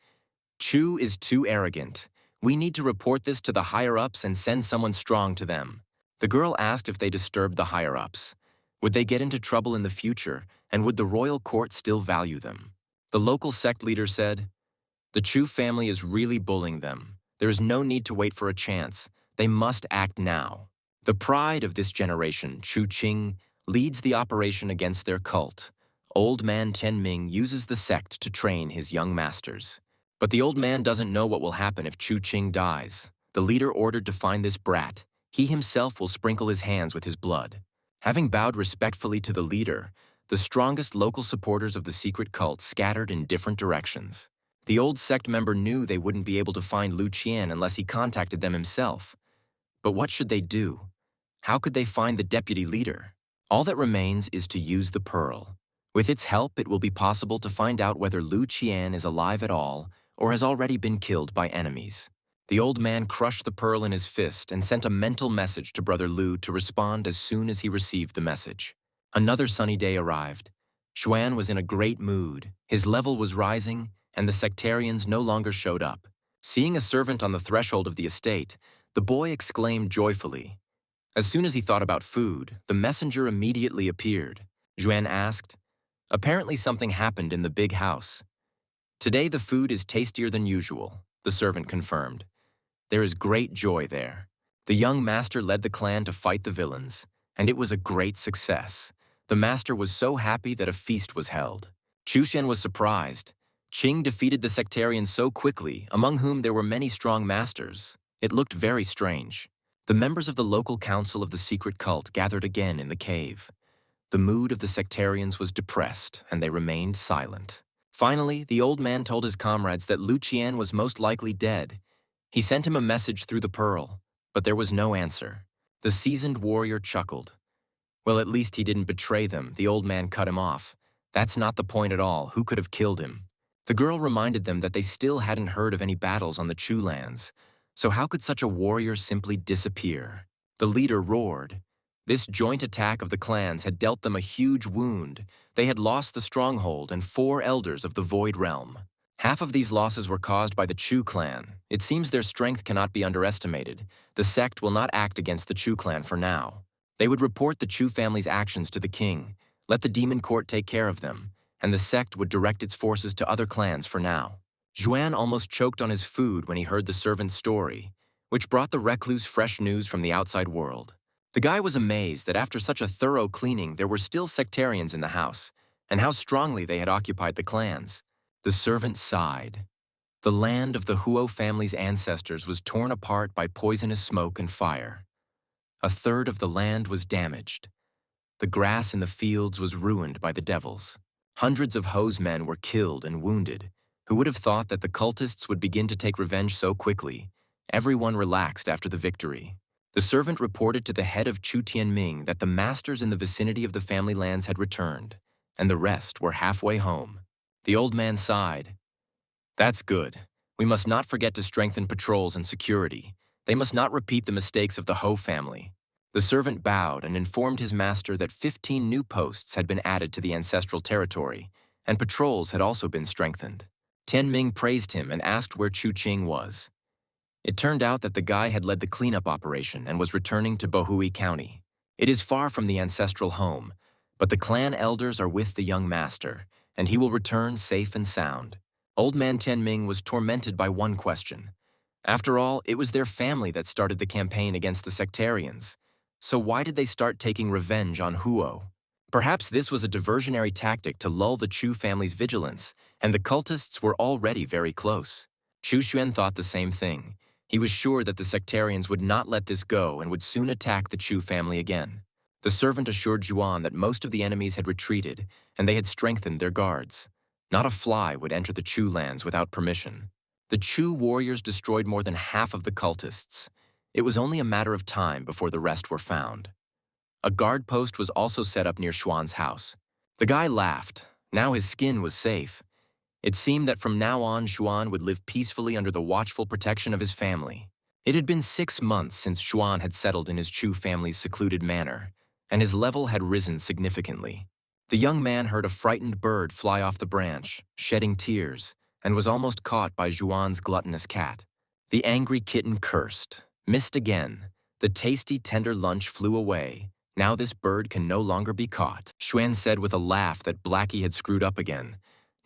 "Chu is too arrogant. We need to report this to the higher-ups and send someone strong to them." The girl asked if they disturbed the higher-ups. Would they get into trouble in the future, and would the royal court still value them? The local sect leader said, "The Chu family is really bullying them. There is no need to wait for a chance. They must act now." The pride of this generation, Chu Qing, leads the operation against their cult. Old man Tianming uses the sect to train his young masters. But the old man doesn't know what will happen if Chu Qing dies. The leader ordered to find this brat. He himself will sprinkle his hands with his blood. Having bowed respectfully to the leader, the strongest local supporters of the secret cult scattered in different directions. The old sect member knew they wouldn't be able to find Lu Qian unless he contacted them himself. But what should they do? How could they find the deputy leader? All that remains is to use the pearl. With its help, it will be possible to find out whether Lu Qian is alive at all or has already been killed by enemies. The old man crushed the pearl in his fist and sent a mental message to Brother Lu to respond as soon as he received the message. Another sunny day arrived. Xuan was in a great mood. His level was rising, and the sectarians no longer showed up. Seeing a servant on the threshold of the estate, the boy exclaimed joyfully. As soon as he thought about food, the messenger immediately appeared. Xuan asked, "Apparently something happened in the big house." "Today the food is tastier than usual," the servant confirmed. "There is great joy there." The young master led the clan to fight the villains, and it was a great success. The master was so happy that a feast was held. Chushen was surprised. Qing defeated the sectarians so quickly, among whom there were many strong masters. It looked very strange. The members of the local council of the secret cult gathered again in the cave. The mood of the sectarians was depressed, and they remained silent. Finally, the old man told his comrades that Lu Qian was most likely dead. He sent him a message through the pearl, but there was no answer. The seasoned warrior chuckled. "Well, at least he didn't betray them," the old man cut him off. "That's not the point at all. Who could have killed him?" The girl reminded them that they still hadn't heard of any battles on the Chu lands, so how could such a warrior simply disappear? The leader roared. This joint attack of the clans had dealt them a huge wound. They had lost the stronghold and 4 elders of the Void Realm. Half of these losses were caused by the Chu clan. It seems their strength cannot be underestimated. The sect will not act against the Chu clan for now. They would report the Chu family's actions to the king, let the demon court take care of them, and the sect would direct its forces to other clans for now. Xuan almost choked on his food when he heard the servant's story, which brought the Recluse fresh news from the outside world. The guy was amazed that after such a thorough cleaning there were still sectarians in the house, and how strongly they had occupied the clans. The servant sighed. The land of the Huo family's ancestors was torn apart by poisonous smoke and fire. 1/3 of the land was damaged. The grass in the fields was ruined by the devils. Hundreds of Ho's men were killed and wounded. Who would have thought that the cultists would begin to take revenge so quickly? Everyone relaxed after the victory. The servant reported to the head of Chu Tianming that the masters in the vicinity of the family lands had returned, and the rest were halfway home. The old man sighed. "That's good. We must not forget to strengthen patrols and security. They must not repeat the mistakes of the Ho family." The servant bowed and informed his master that 15 new posts had been added to the ancestral territory, and patrols had also been strengthened. Tianming praised him and asked where Chu Qing was. It turned out that the guy had led the cleanup operation and was returning to Bohui County. It is far from the ancestral home, but the clan elders are with the young master, and he will return safe and sound. Old man Tianming was tormented by one question. After all, it was their family that started the campaign against the sectarians. So why did they start taking revenge on Huo? Perhaps this was a diversionary tactic to lull the Chu family's vigilance, and the cultists were already very close. Chu Xuan thought the same thing. He was sure that the sectarians would not let this go and would soon attack the Chu family again. The servant assured Juan that most of the enemies had retreated, and they had strengthened their guards. Not a fly would enter the Chu lands without permission. The Chu warriors destroyed more than half of the cultists. It was only a matter of time before the rest were found. A guard post was also set up near Xuan's house. The guy laughed. Now his skin was safe. It seemed that from now on, Xuan would live peacefully under the watchful protection of his family. It had been 6 months since Xuan had settled in his Chu family's secluded manor, and his level had risen significantly. The young man heard a frightened bird fly off the branch, shedding tears, and was almost caught by Xuan's gluttonous cat. The angry kitten cursed, missed again. The tasty, tender lunch flew away. Now this bird can no longer be caught, Xuan said with a laugh that Blackie had screwed up again.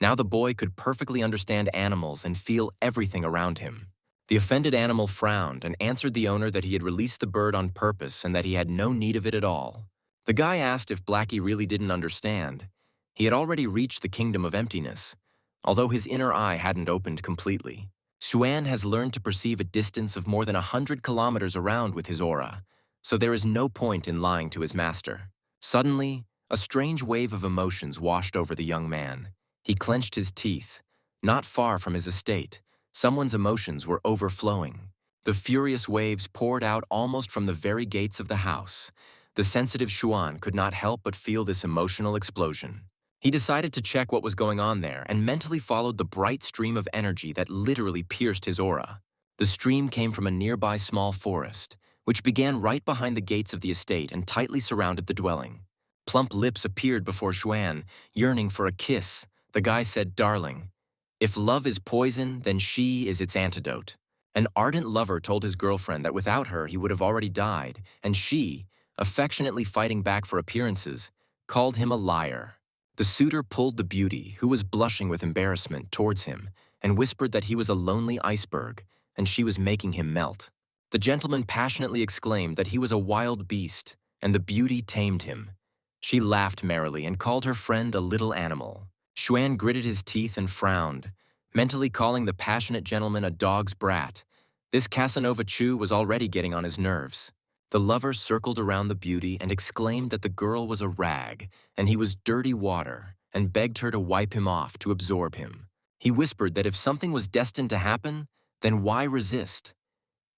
Now the boy could perfectly understand animals and feel everything around him. The offended animal frowned and answered the owner that he had released the bird on purpose and that he had no need of it at all. The guy asked if Blackie really didn't understand. He had already reached the kingdom of emptiness, although his inner eye hadn't opened completely. Xuan has learned to perceive a distance of more than 100 kilometers around with his aura, so there is no point in lying to his master. Suddenly, a strange wave of emotions washed over the young man. He clenched his teeth. Not far from his estate, someone's emotions were overflowing. The furious waves poured out almost from the very gates of the house. The sensitive Xuan could not help but feel this emotional explosion. He decided to check what was going on there and mentally followed the bright stream of energy that literally pierced his aura. The stream came from a nearby small forest, which began right behind the gates of the estate and tightly surrounded the dwelling. Plump lips appeared before Xuan, yearning for a kiss. The guy said, "Darling, if love is poison, then she is its antidote." An ardent lover told his girlfriend that without her he would have already died, and she, affectionately fighting back for appearances, called him a liar. The suitor pulled the beauty, who was blushing with embarrassment, towards him and whispered that he was a lonely iceberg and she was making him melt. The gentleman passionately exclaimed that he was a wild beast and the beauty tamed him. She laughed merrily and called her friend a little animal. Xuan gritted his teeth and frowned, mentally calling the passionate gentleman a dog's brat. This Casanova Chu was already getting on his nerves. The lover circled around the beauty and exclaimed that the girl was a rag and he was dirty water and begged her to wipe him off to absorb him. He whispered that if something was destined to happen, then why resist?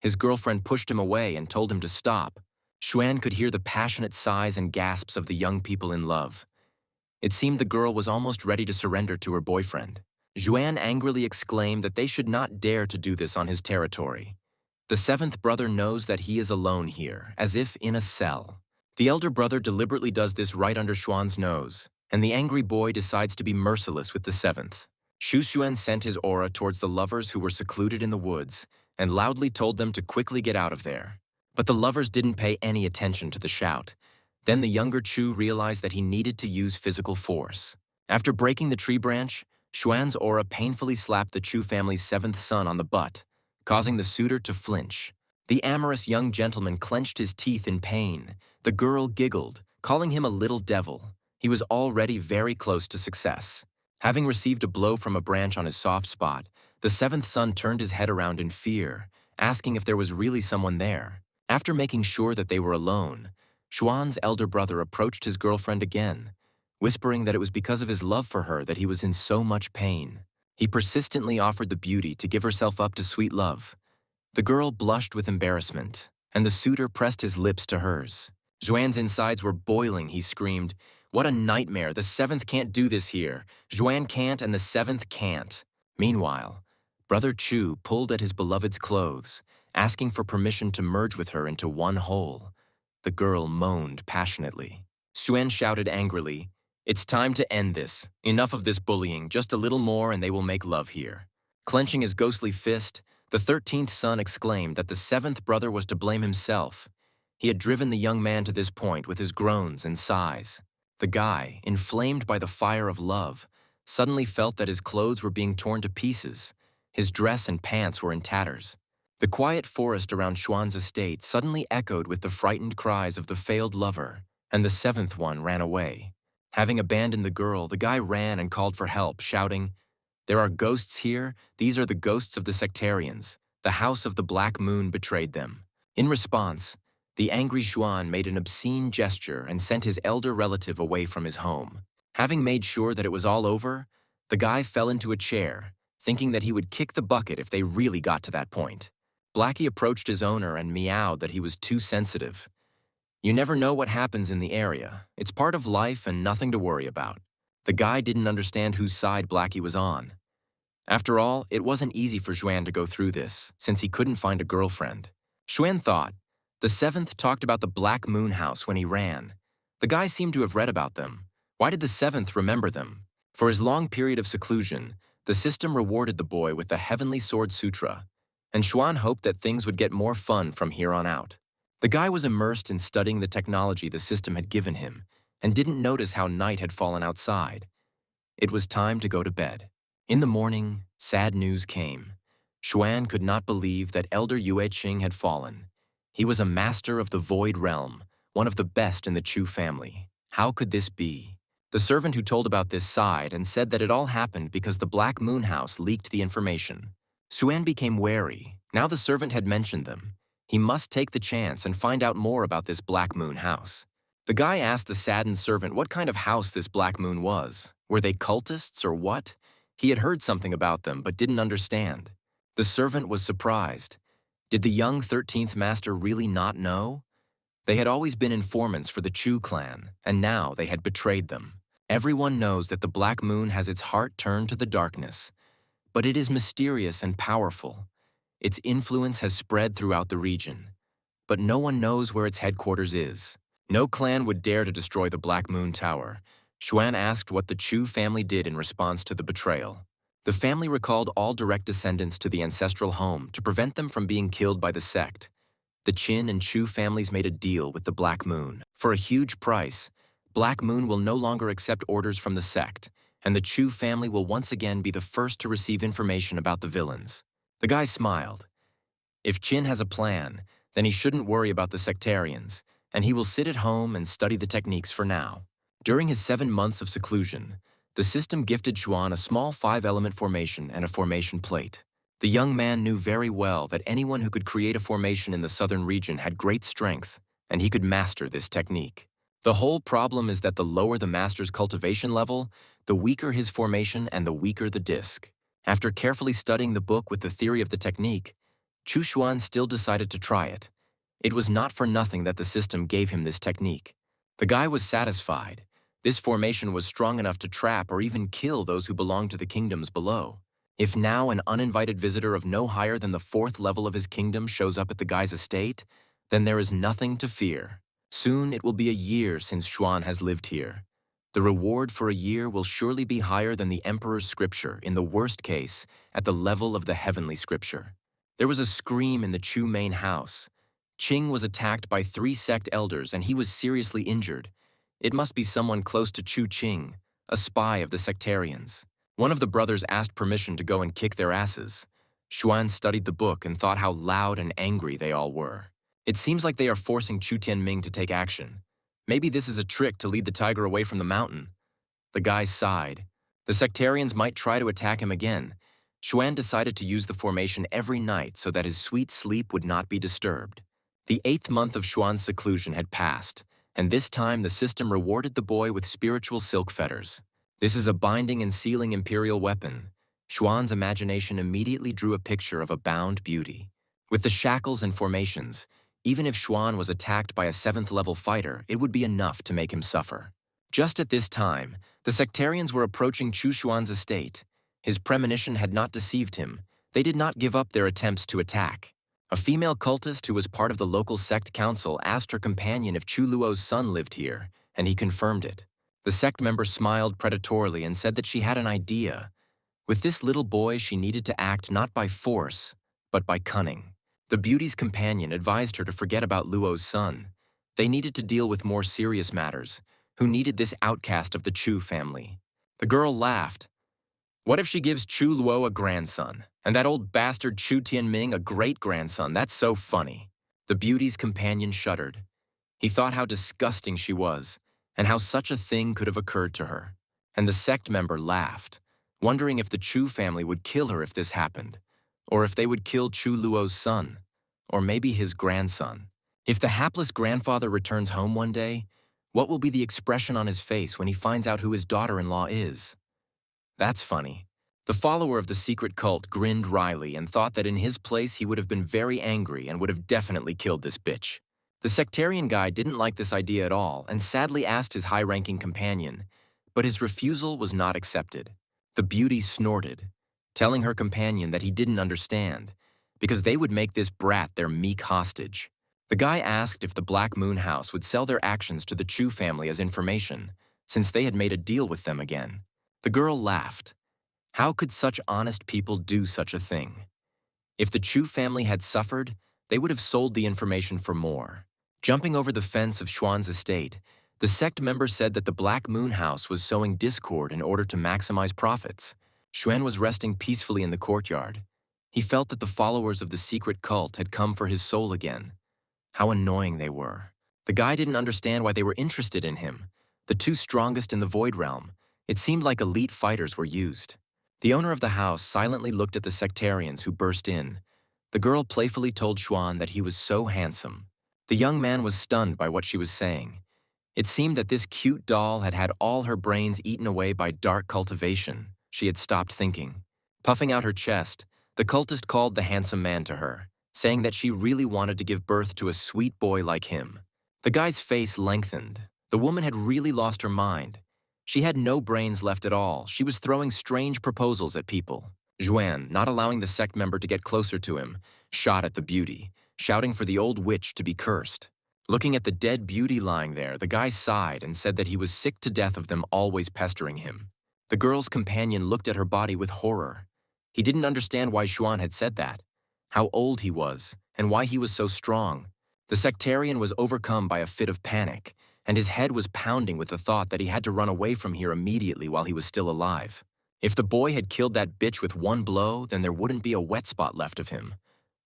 His girlfriend pushed him away and told him to stop. Xuan could hear the passionate sighs and gasps of the young people in love. It seemed the girl was almost ready to surrender to her boyfriend. Xuan angrily exclaimed that they should not dare to do this on his territory. The seventh brother knows that he is alone here, as if in a cell. The elder brother deliberately does this right under Xuan's nose, and the angry boy decides to be merciless with the seventh. Shu Xuan sent his aura towards the lovers who were secluded in the woods and loudly told them to quickly get out of there. But the lovers didn't pay any attention to the shout. Then the younger Chu realized that he needed to use physical force. After breaking the tree branch, Xuan's aura painfully slapped the Chu family's seventh son on the butt, causing the suitor to flinch. The amorous young gentleman clenched his teeth in pain. The girl giggled, calling him a little devil. He was already very close to success. Having received a blow from a branch on his soft spot, the seventh son turned his head around in fear, asking if there was really someone there. After making sure that they were alone, Xuan's elder brother approached his girlfriend again, whispering that it was because of his love for her that he was in so much pain. He persistently offered the beauty to give herself up to sweet love. The girl blushed with embarrassment, and the suitor pressed his lips to hers. Xuan's insides were boiling. He screamed, "What a nightmare! The seventh can't do this here. Xuan can't and the seventh can't." Meanwhile, Brother Chu pulled at his beloved's clothes, asking for permission to merge with her into one whole. The girl moaned passionately. Xuan shouted angrily, "It's time to end this. Enough of this bullying, just a little more and they will make love here." Clenching his ghostly fist, the 13th son exclaimed that the 7th brother was to blame himself. He had driven the young man to this point with his groans and sighs. The guy, inflamed by the fire of love, suddenly felt that his clothes were being torn to pieces. His dress and pants were in tatters. The quiet forest around Xuan's estate suddenly echoed with the frightened cries of the failed lover, and the 7th one ran away. Having abandoned the girl, the guy ran and called for help, shouting, "There are ghosts here. These are the ghosts of the sectarians. The house of the Black Moon betrayed them." In response, the angry Xuan made an obscene gesture and sent his elder relative away from his home. Having made sure that it was all over, the guy fell into a chair, thinking that he would kick the bucket if they really got to that point. Blackie approached his owner and meowed that he was too sensitive. You never know what happens in the area. It's part of life and nothing to worry about. The guy didn't understand whose side Blackie was on. After all, it wasn't easy for Xuan to go through this, since he couldn't find a girlfriend. Xuan thought. The seventh talked about the Black Moon House when he ran. The guy seemed to have read about them. Why did the seventh remember them? For his long period of seclusion, the system rewarded the boy with the Heavenly Sword Sutra, and Xuan hoped that things would get more fun from here on out. The guy was immersed in studying the technology the system had given him, and didn't notice how night had fallen outside. It was time to go to bed. In the morning, sad news came. Xuan could not believe that Elder Yueqing had fallen. He was a master of the Void Realm, one of the best in the Chu family. How could this be? The servant who told about this sighed and said that it all happened because the Black Moon House leaked the information. Xuan became wary. Now the servant had mentioned them. He must take the chance and find out more about this Black Moon House. The guy asked the saddened servant what kind of house this Black Moon was. Were they cultists or what? He had heard something about them but didn't understand. The servant was surprised. Did the young 13th master really not know? They had always been informants for the Chu clan, and now they had betrayed them. Everyone knows that the Black Moon has its heart turned to the darkness, but it is mysterious and powerful. Its influence has spread throughout the region, but no one knows where its headquarters is. No clan would dare to destroy the Black Moon Tower. Xuan asked what the Chu family did in response to the betrayal. The family recalled all direct descendants to the ancestral home to prevent them from being killed by the sect. The Qin and Chu families made a deal with the Black Moon. For a huge price, Black Moon will no longer accept orders from the sect, and the Chu family will once again be the first to receive information about the villains. The guy smiled. If Qin has a plan, then he shouldn't worry about the sectarians, and he will sit at home and study the techniques for now. During his 7 months of seclusion, the system gifted Xuan a small 5-element formation and a formation plate. The young man knew very well that anyone who could create a formation in the southern region had great strength, and he could master this technique. The whole problem is that the lower the master's cultivation level, the weaker his formation and the weaker the disc. After carefully studying the book with the theory of the technique, Chu Xuan still decided to try it. It was not for nothing that the system gave him this technique. The guy was satisfied. This formation was strong enough to trap or even kill those who belonged to the kingdoms below. If now an uninvited visitor of no higher than the 4th level of his kingdom shows up at the guy's estate, then there is nothing to fear. Soon it will be a year since Xuan has lived here. The reward for a year will surely be higher than the Emperor's scripture, in the worst case, at the level of the heavenly scripture. There was a scream in the Chu main house. Qing was attacked by 3 sect elders and he was seriously injured. It must be someone close to Chu Qing, a spy of the sectarians. One of the brothers asked permission to go and kick their asses. Xuan studied the book and thought how loud and angry they all were. It seems like they are forcing Chu Tianming to take action. Maybe this is a trick to lead the tiger away from the mountain. The guy sighed. The sectarians might try to attack him again. Xuan decided to use the formation every night so that his sweet sleep would not be disturbed. The 8th month of Xuan's seclusion had passed, and this time the system rewarded the boy with spiritual silk fetters. This is a binding and sealing imperial weapon. Xuan's imagination immediately drew a picture of a bound beauty. With the shackles and formations, even if Xuan was attacked by a 7th-level fighter, it would be enough to make him suffer. Just at this time, the sectarians were approaching Chu Xuan's estate. His premonition had not deceived him. They did not give up their attempts to attack. A female cultist who was part of the local sect council asked her companion if Chu Luo's son lived here, and he confirmed it. The sect member smiled predatorily and said that she had an idea. With this little boy, she needed to act not by force, but by cunning. The beauty's companion advised her to forget about Luo's son. They needed to deal with more serious matters. Who needed this outcast of the Chu family? The girl laughed. What if she gives Chu Luo a grandson, and that old bastard Chu Tianming a great-grandson? That's so funny. The beauty's companion shuddered. He thought how disgusting she was, and how such a thing could have occurred to her. And the sect member laughed, wondering if the Chu family would kill her if this happened, or if they would kill Chu Luo's son, or maybe his grandson. If the hapless grandfather returns home one day, what will be the expression on his face when he finds out who his daughter-in-law is? That's funny. The follower of the secret cult grinned wryly and thought that in his place he would have been very angry and would have definitely killed this bitch. The sectarian guy didn't like this idea at all and sadly asked his high-ranking companion, but his refusal was not accepted. The beauty snorted, telling her companion that he didn't understand, because they would make this brat their meek hostage. The guy asked if the Black Moon House would sell their actions to the Chu family as information, since they had made a deal with them again. The girl laughed. How could such honest people do such a thing? If the Chu family had suffered, they would have sold the information for more. Jumping over the fence of Xuan's estate, the sect member said that the Black Moon House was sowing discord in order to maximize profits. Xuan was resting peacefully in the courtyard. He felt that the followers of the secret cult had come for his soul again. How annoying they were. The guy didn't understand why they were interested in him. The two strongest in the Void Realm. It seemed like elite fighters were used. The owner of the house silently looked at the sectarians who burst in. The girl playfully told Xuan that he was so handsome. The young man was stunned by what she was saying. It seemed that this cute doll had had all her brains eaten away by dark cultivation. She had stopped thinking. Puffing out her chest, the cultist called the handsome man to her, saying that she really wanted to give birth to a sweet boy like him. The guy's face lengthened. The woman had really lost her mind. She had no brains left at all. She was throwing strange proposals at people. Xuan, not allowing the sect member to get closer to him, shot at the beauty, shouting for the old witch to be cursed. Looking at the dead beauty lying there, the guy sighed and said that he was sick to death of them always pestering him. The girl's companion looked at her body with horror. He didn't understand why Xuan had said that, how old he was, and why he was so strong. The sectarian was overcome by a fit of panic, and his head was pounding with the thought that he had to run away from here immediately while he was still alive. If the boy had killed that bitch with one blow, then there wouldn't be a wet spot left of him.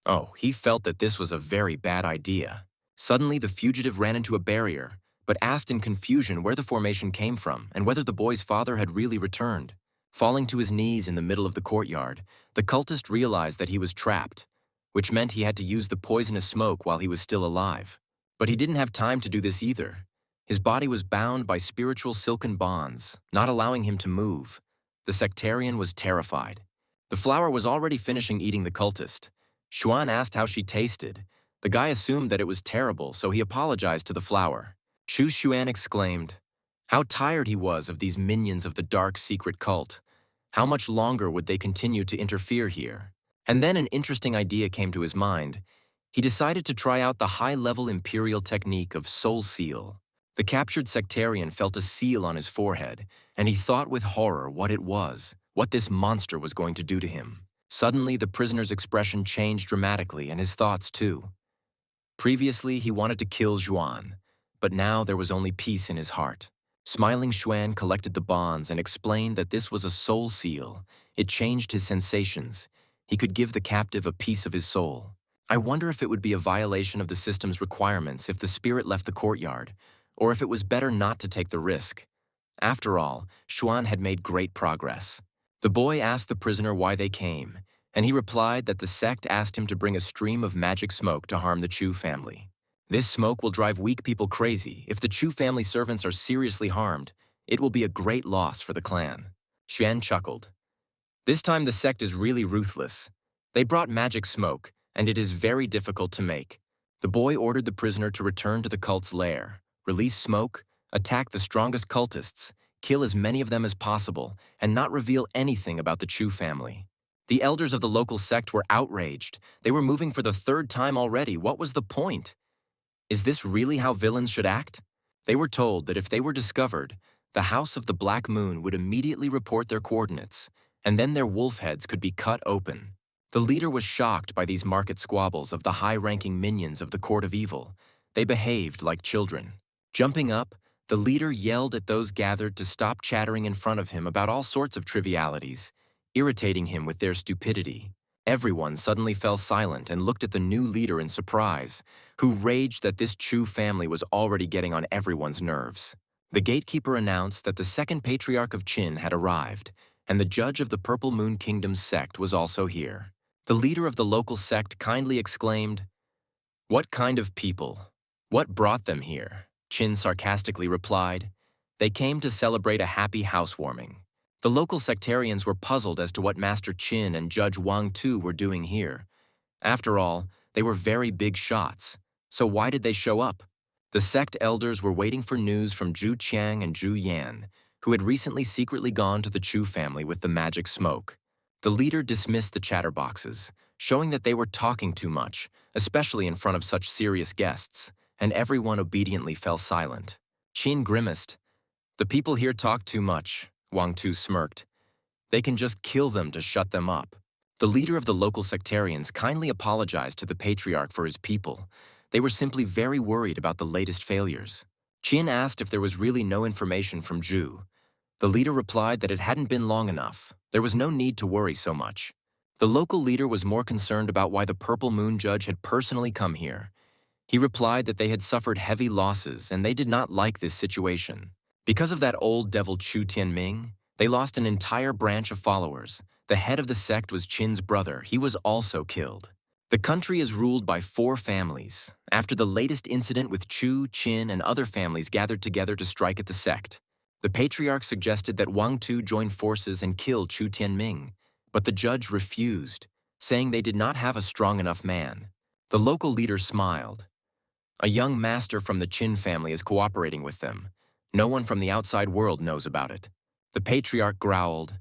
Oh, he felt that this was a very bad idea. Suddenly, the fugitive ran into a barrier, but asked in confusion where the formation came from and whether the boy's father had really returned. Falling to his knees in the middle of the courtyard, the cultist realized that he was trapped, which meant he had to use the poisonous smoke while he was still alive. But he didn't have time to do this either. His body was bound by spiritual silken bonds, not allowing him to move. The sectarian was terrified. The flower was already finishing eating the cultist. Xuan asked how she tasted. The guy assumed that it was terrible, so he apologized to the flower. Chu Xuan exclaimed, how tired he was of these minions of the dark secret cult. How much longer would they continue to interfere here? And then an interesting idea came to his mind. He decided to try out the high-level imperial technique of soul seal. The captured sectarian felt a seal on his forehead, and he thought with horror what it was, what this monster was going to do to him. Suddenly, the prisoner's expression changed dramatically, and his thoughts too. Previously, he wanted to kill Xuan, but now there was only peace in his heart. Smiling Xuan collected the bonds and explained that this was a soul seal. It changed his sensations. He could give the captive a piece of his soul. I wonder if it would be a violation of the system's requirements if the spirit left the courtyard, or if it was better not to take the risk. After all, Xuan had made great progress. The boy asked the prisoner why they came, and he replied that the sect asked him to bring a stream of magic smoke to harm the Chu family. This smoke will drive weak people crazy. If the Chu family servants are seriously harmed, it will be a great loss for the clan. Xuan chuckled. This time the sect is really ruthless. They brought magic smoke, and it is very difficult to make. The boy ordered the prisoner to return to the cult's lair, release smoke, attack the strongest cultists, kill as many of them as possible, and not reveal anything about the Chu family. The elders of the local sect were outraged. They were moving for the third time already. What was the point? Is this really how villains should act? They were told that if they were discovered, the House of the Black Moon would immediately report their coordinates, and then their wolf heads could be cut open. The leader was shocked by these market squabbles of the high-ranking minions of the Court of Evil. They behaved like children. Jumping up, the leader yelled at those gathered to stop chattering in front of him about all sorts of trivialities, irritating him with their stupidity. Everyone suddenly fell silent and looked at the new leader in surprise, who raged that this Chu family was already getting on everyone's nerves. The gatekeeper announced that the second patriarch of Qin had arrived, and the judge of the Purple Moon Kingdom's sect was also here. The leader of the local sect kindly exclaimed, "What kind of people? What brought them here?" Qin sarcastically replied, "They came to celebrate a happy housewarming." The local sectarians were puzzled as to what Master Qin and Judge Wang Tu were doing here. After all, they were very big shots. So why did they show up? The sect elders were waiting for news from Zhu Qiang and Zhu Yan, who had recently secretly gone to the Chu family with the magic smoke. The leader dismissed the chatterboxes, showing that they were talking too much, especially in front of such serious guests, and everyone obediently fell silent. Qin grimaced. The people here talk too much, Wang Tu smirked. They can just kill them to shut them up. The leader of the local sectarians kindly apologized to the patriarch for his people. They were simply very worried about the latest failures. Qin asked if there was really no information from Zhu. The leader replied that it hadn't been long enough. There was no need to worry so much. The local leader was more concerned about why the Purple Moon Judge had personally come here. He replied that they had suffered heavy losses and they did not like this situation. Because of that old devil Chu Tianming, they lost an entire branch of followers. The head of the sect was Qin's brother. He was also killed. The country is ruled by 4 families. After the latest incident with Chu, Qin, and other families gathered together to strike at the sect, the patriarch suggested that Wang Tu join forces and kill Chu Tianming, but the judge refused, saying they did not have a strong enough man. The local leader smiled. A young master from the Qin family is cooperating with them. No one from the outside world knows about it. The patriarch growled.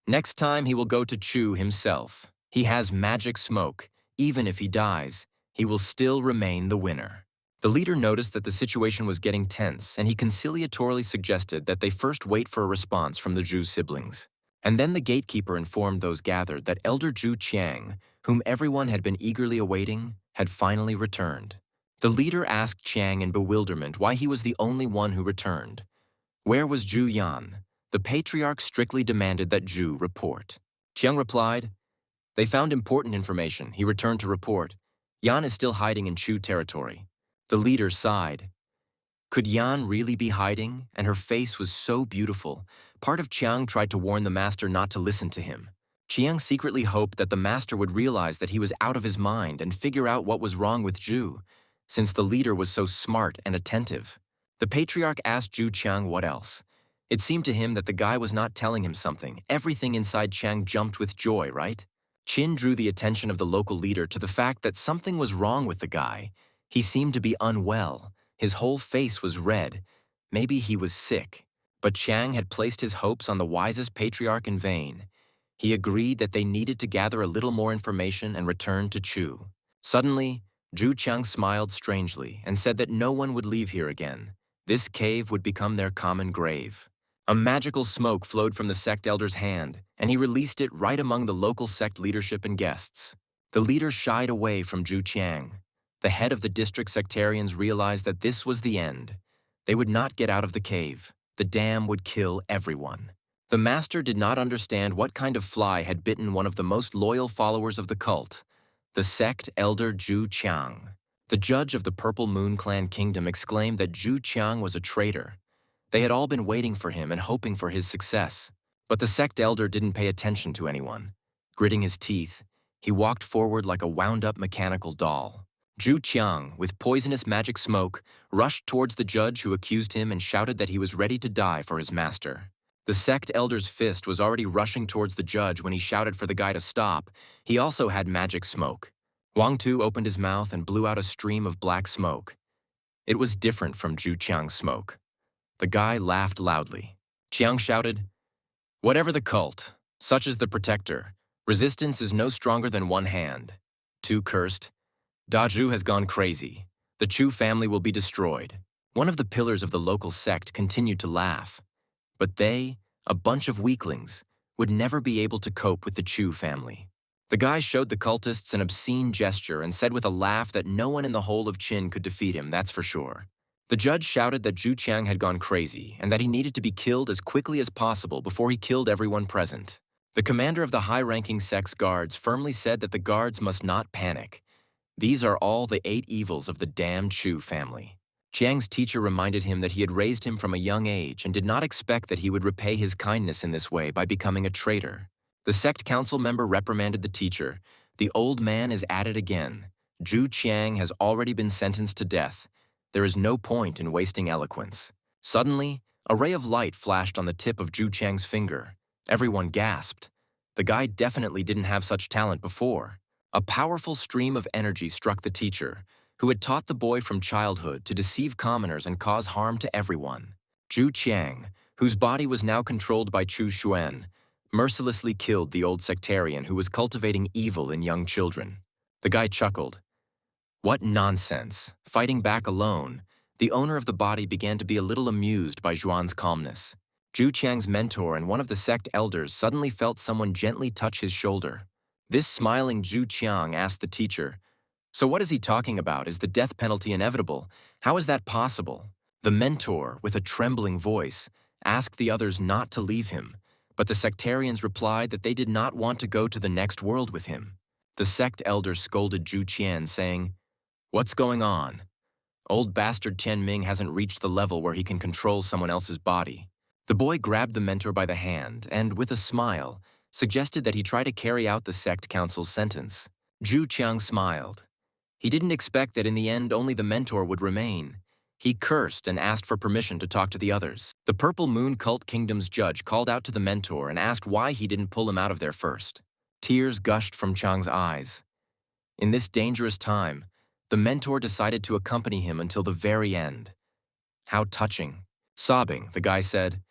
Next time he will go to Chu himself. He has magic smoke. Even if he dies, he will still remain the winner. The leader noticed that the situation was getting tense, and he conciliatorily suggested that they first wait for a response from the Zhu siblings. And then the gatekeeper informed those gathered that Elder Zhu Qiang, whom everyone had been eagerly awaiting, had finally returned. The leader asked Qiang in bewilderment why he was the only one who returned. Where was Zhu Yan? The patriarch strictly demanded that Zhu report. Qiang replied, "They found important information." He returned to report. Yan is still hiding in Chu territory. The leader sighed. Could Yan really be hiding? And her face was so beautiful. Part of Qiang tried to warn the master not to listen to him. Qiang secretly hoped that the master would realize that he was out of his mind and figure out what was wrong with Zhu, since the leader was so smart and attentive. The patriarch asked Zhu Qiang what else. It seemed to him that the guy was not telling him something. Everything inside Qiang jumped with joy, right? Qin drew the attention of the local leader to the fact that something was wrong with the guy. He seemed to be unwell. His whole face was red. Maybe he was sick. But Qiang had placed his hopes on the wisest patriarch in vain. He agreed that they needed to gather a little more information and return to Chu. Suddenly, Zhu Qiang smiled strangely and said that no one would leave here again. This cave would become their common grave. A magical smoke flowed from the sect elder's hand, and he released it right among the local sect leadership and guests. The leader shied away from Zhu Qiang. The head of the district sectarians realized that this was the end. They would not get out of the cave. The dam would kill everyone. The master did not understand what kind of fly had bitten one of the most loyal followers of the cult, the sect elder Zhu Qiang. The judge of the Purple Moon Clan Kingdom exclaimed that Zhu Qiang was a traitor. They had all been waiting for him and hoping for his success. But the sect elder didn't pay attention to anyone. Gritting his teeth, he walked forward like a wound-up mechanical doll. Zhu Qiang, with poisonous magic smoke, rushed towards the judge who accused him and shouted that he was ready to die for his master. The sect elder's fist was already rushing towards the judge when he shouted for the guy to stop. He also had magic smoke. Wang Tu opened his mouth and blew out a stream of black smoke. It was different from Zhu Qiang's smoke. The guy laughed loudly. Qiang shouted, "Whatever the cult, such is the protector. Resistance is no stronger than one hand." Tu cursed, "Da Zhu has gone crazy. The Chu family will be destroyed." One of the pillars of the local sect continued to laugh. But they, a bunch of weaklings, would never be able to cope with the Chu family. The guy showed the cultists an obscene gesture and said with a laugh that no one in the whole of Qin could defeat him, that's for sure. The judge shouted that Zhu Qiang had gone crazy and that he needed to be killed as quickly as possible before he killed everyone present. The commander of the high-ranking sect's guards firmly said that the guards must not panic. These are all the 8 evils of the damned Chu family. Qiang's teacher reminded him that he had raised him from a young age and did not expect that he would repay his kindness in this way by becoming a traitor. The sect council member reprimanded the teacher. The old man is at it again. Zhu Qiang has already been sentenced to death. There is no point in wasting eloquence. Suddenly, a ray of light flashed on the tip of Zhu Qiang's finger. Everyone gasped. The guy definitely didn't have such talent before. A powerful stream of energy struck the teacher, who had taught the boy from childhood to deceive commoners and cause harm to everyone. Zhu Qiang, whose body was now controlled by Chu Xuan, mercilessly killed the old sectarian who was cultivating evil in young children. The guy chuckled. What nonsense! Fighting back alone, the owner of the body began to be a little amused by Zhuan's calmness. Zhu Qiang's mentor and one of the sect elders suddenly felt someone gently touch his shoulder. This smiling Zhu Qiang asked the teacher, "So what is he talking about? Is the death penalty inevitable? How is that possible?" The mentor, with a trembling voice, asked the others not to leave him, but the sectarians replied that they did not want to go to the next world with him. The sect elder scolded Zhu Qian, saying, "What's going on? Old bastard Tianming hasn't reached the level where he can control someone else's body." The boy grabbed the mentor by the hand and, with a smile, suggested that he try to carry out the sect council's sentence. Zhu Qiang smiled. He didn't expect that in the end only the mentor would remain. He cursed and asked for permission to talk to the others. The Purple Moon Cult Kingdom's judge called out to the mentor and asked why he didn't pull him out of there first. Tears gushed from Chang's eyes. In this dangerous time, the mentor decided to accompany him until the very end. How touching. Sobbing, the guy said,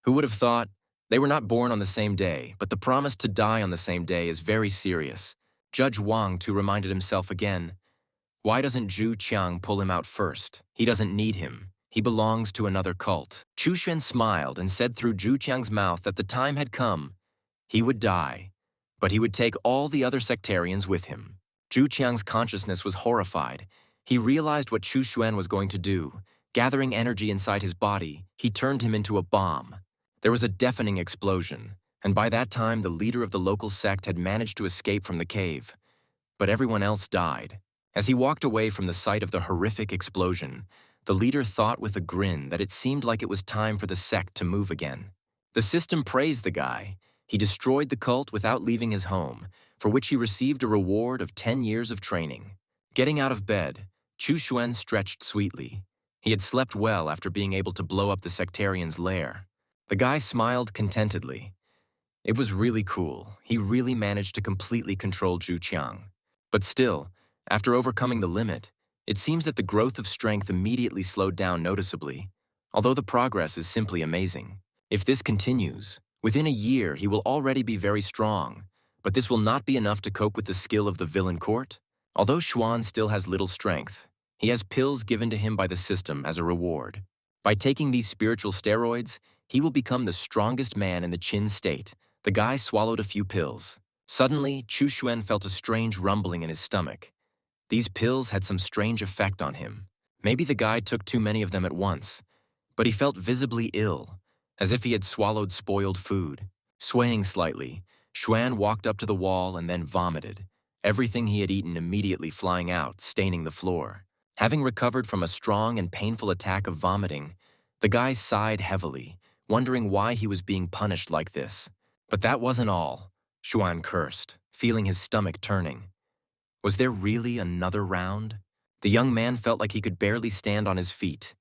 "Who would have thought? They were not born on the same day, but the promise to die on the same day is very serious." Judge Wang too reminded himself again, "Why doesn't Zhu Qiang pull him out first? He doesn't need him. He belongs to another cult." Chu Xuan smiled and said through Zhu Qiang's mouth that the time had come. He would die, but he would take all the other sectarians with him. Zhu Qiang's consciousness was horrified. He realized what Chu Xuan was going to do. Gathering energy inside his body, he turned him into a bomb. There was a deafening explosion, and by that time the leader of the local sect had managed to escape from the cave. But everyone else died. As he walked away from the site of the horrific explosion, the leader thought with a grin that it seemed like it was time for the sect to move again. The system praised the guy. He destroyed the cult without leaving his home, for which he received a reward of 10 years of training. Getting out of bed, Chu Xuan stretched sweetly. He had slept well after being able to blow up the sectarian's lair. The guy smiled contentedly. It was really cool. He really managed to completely control Zhu Qiang. But still, after overcoming the limit, it seems that the growth of strength immediately slowed down noticeably, although the progress is simply amazing. If this continues, within a year he will already be very strong, but this will not be enough to cope with the skill of the villain court. Although Xuan still has little strength, he has pills given to him by the system as a reward. By taking these spiritual steroids, he will become the strongest man in the Qin state. The guy swallowed a few pills. Suddenly, Chu Xuan felt a strange rumbling in his stomach. These pills had some strange effect on him. Maybe the guy took too many of them at once, but he felt visibly ill, as if he had swallowed spoiled food. Swaying slightly, Xuan walked up to the wall and then vomited, everything he had eaten immediately flying out, staining the floor. Having recovered from a strong and painful attack of vomiting, the guy sighed heavily, wondering why he was being punished like this. But that wasn't all, Xuan cursed, feeling his stomach turning. Was there really another round? The young man felt like he could barely stand on his feet.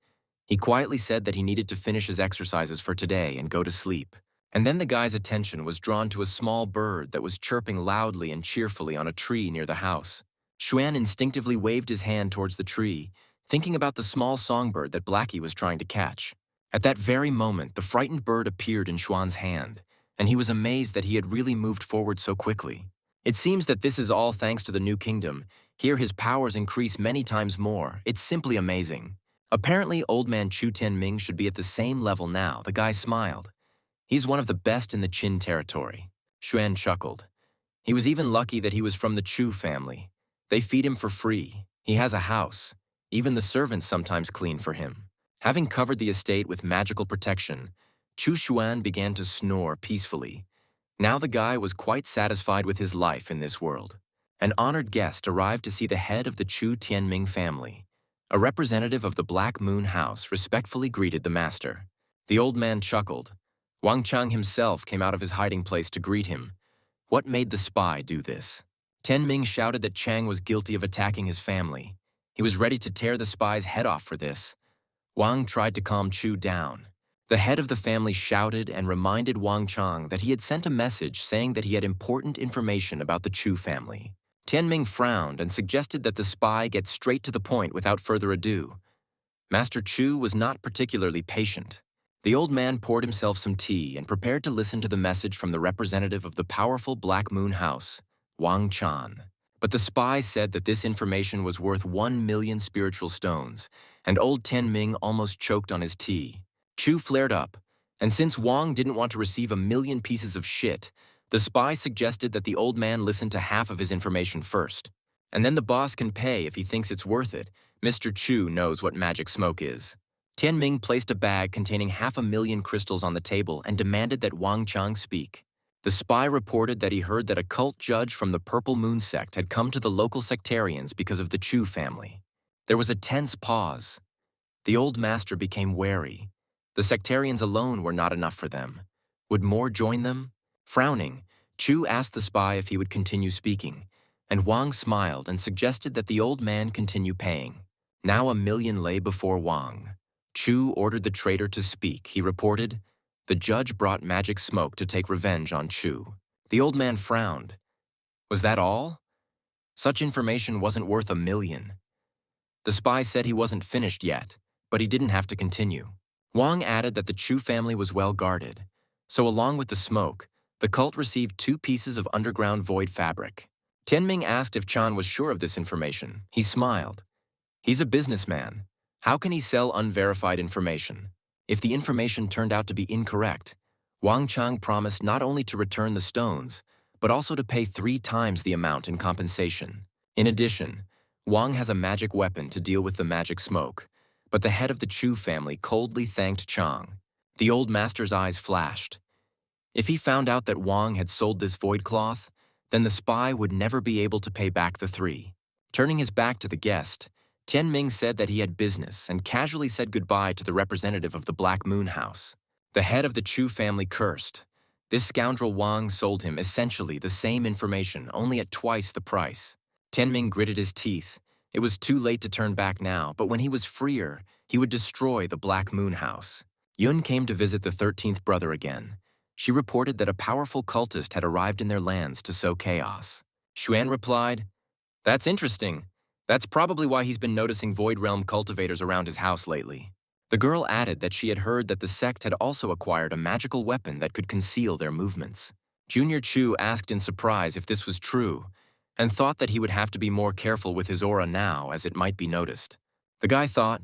He quietly said that he needed to finish his exercises for today and go to sleep. And then the guy's attention was drawn to a small bird that was chirping loudly and cheerfully on a tree near the house. Xuan instinctively waved his hand towards the tree, thinking about the small songbird that Blackie was trying to catch. At that very moment, the frightened bird appeared in Xuan's hand, and he was amazed that he had really moved forward so quickly. It seems that this is all thanks to the new kingdom. Here his powers increase many times more. It's simply amazing. Apparently, old man Chu Tianming should be at the same level now. The guy smiled. He's one of the best in the Qin territory. Xuan chuckled. He was even lucky that he was from the Chu family. They feed him for free. He has a house. Even the servants sometimes clean for him. Having covered the estate with magical protection, Chu Xuan began to snore peacefully. Now the guy was quite satisfied with his life in this world. An honored guest arrived to see the head of the Chu Tianming family. A representative of the Black Moon House respectfully greeted the master. The old man chuckled. Wang Chang himself came out of his hiding place to greet him. What made the spy do this? Tianming shouted that Chang was guilty of attacking his family. He was ready to tear the spy's head off for this. Wang tried to calm Chu down. The head of the family shouted and reminded Wang Chang that he had sent a message saying that he had important information about the Chu family. Tianming frowned and suggested that the spy get straight to the point without further ado. Master Chu was not particularly patient. The old man poured himself some tea and prepared to listen to the message from the representative of the powerful Black Moon House, Wang Chan. But the spy said that this information was worth 1,000,000 spiritual stones, and old Tianming almost choked on his tea. Chu flared up, and since Wang didn't want to receive 1,000,000 pieces of shit, the spy suggested that the old man listen to half of his information first. And then the boss can pay if he thinks it's worth it. Mr. Chu knows what magic smoke is. Tianming placed a bag containing 500,000 crystals on the table and demanded that Wang Chang speak. The spy reported that he heard that a cult judge from the Purple Moon sect had come to the local sectarians because of the Chu family. There was a tense pause. The old master became wary. The sectarians alone were not enough for them. Would more join them? Frowning, Chu asked the spy if he would continue speaking, and Wang smiled and suggested that the old man continue paying. Now 1,000,000 lay before Wang. Chu ordered the traitor to speak, he reported. The judge brought magic smoke to take revenge on Chu. The old man frowned. Was that all? Such information wasn't worth 1,000,000. The spy said he wasn't finished yet, but he didn't have to continue. Wang added that the Chu family was well guarded, so along with the smoke, the cult received 2 pieces of underground void fabric. Tianming asked if Chan was sure of this information. He smiled. He's a businessman. How can he sell unverified information? If the information turned out to be incorrect, Wang Chang promised not only to return the stones, but also to pay 3 times the amount in compensation. In addition, Wang has a magic weapon to deal with the magic smoke, but the head of the Chu family coldly thanked Chang. The old master's eyes flashed. If he found out that Wang had sold this void cloth, then the spy would never be able to pay back the 3. Turning his back to the guest, Tianming said that he had business and casually said goodbye to the representative of the Black Moon House. The head of the Chu family cursed. This scoundrel Wang sold him essentially the same information, only at twice the price. Tianming gritted his teeth. It was too late to turn back now, but when he was freer, he would destroy the Black Moon House. Yun came to visit the 13th brother again. She reported that a powerful cultist had arrived in their lands to sow chaos. Xuan replied, "That's interesting. That's probably why he's been noticing Void Realm cultivators around his house lately." The girl added that she had heard that the sect had also acquired a magical weapon that could conceal their movements. Junior Chu asked in surprise if this was true, and thought that he would have to be more careful with his aura now as it might be noticed. The guy thought,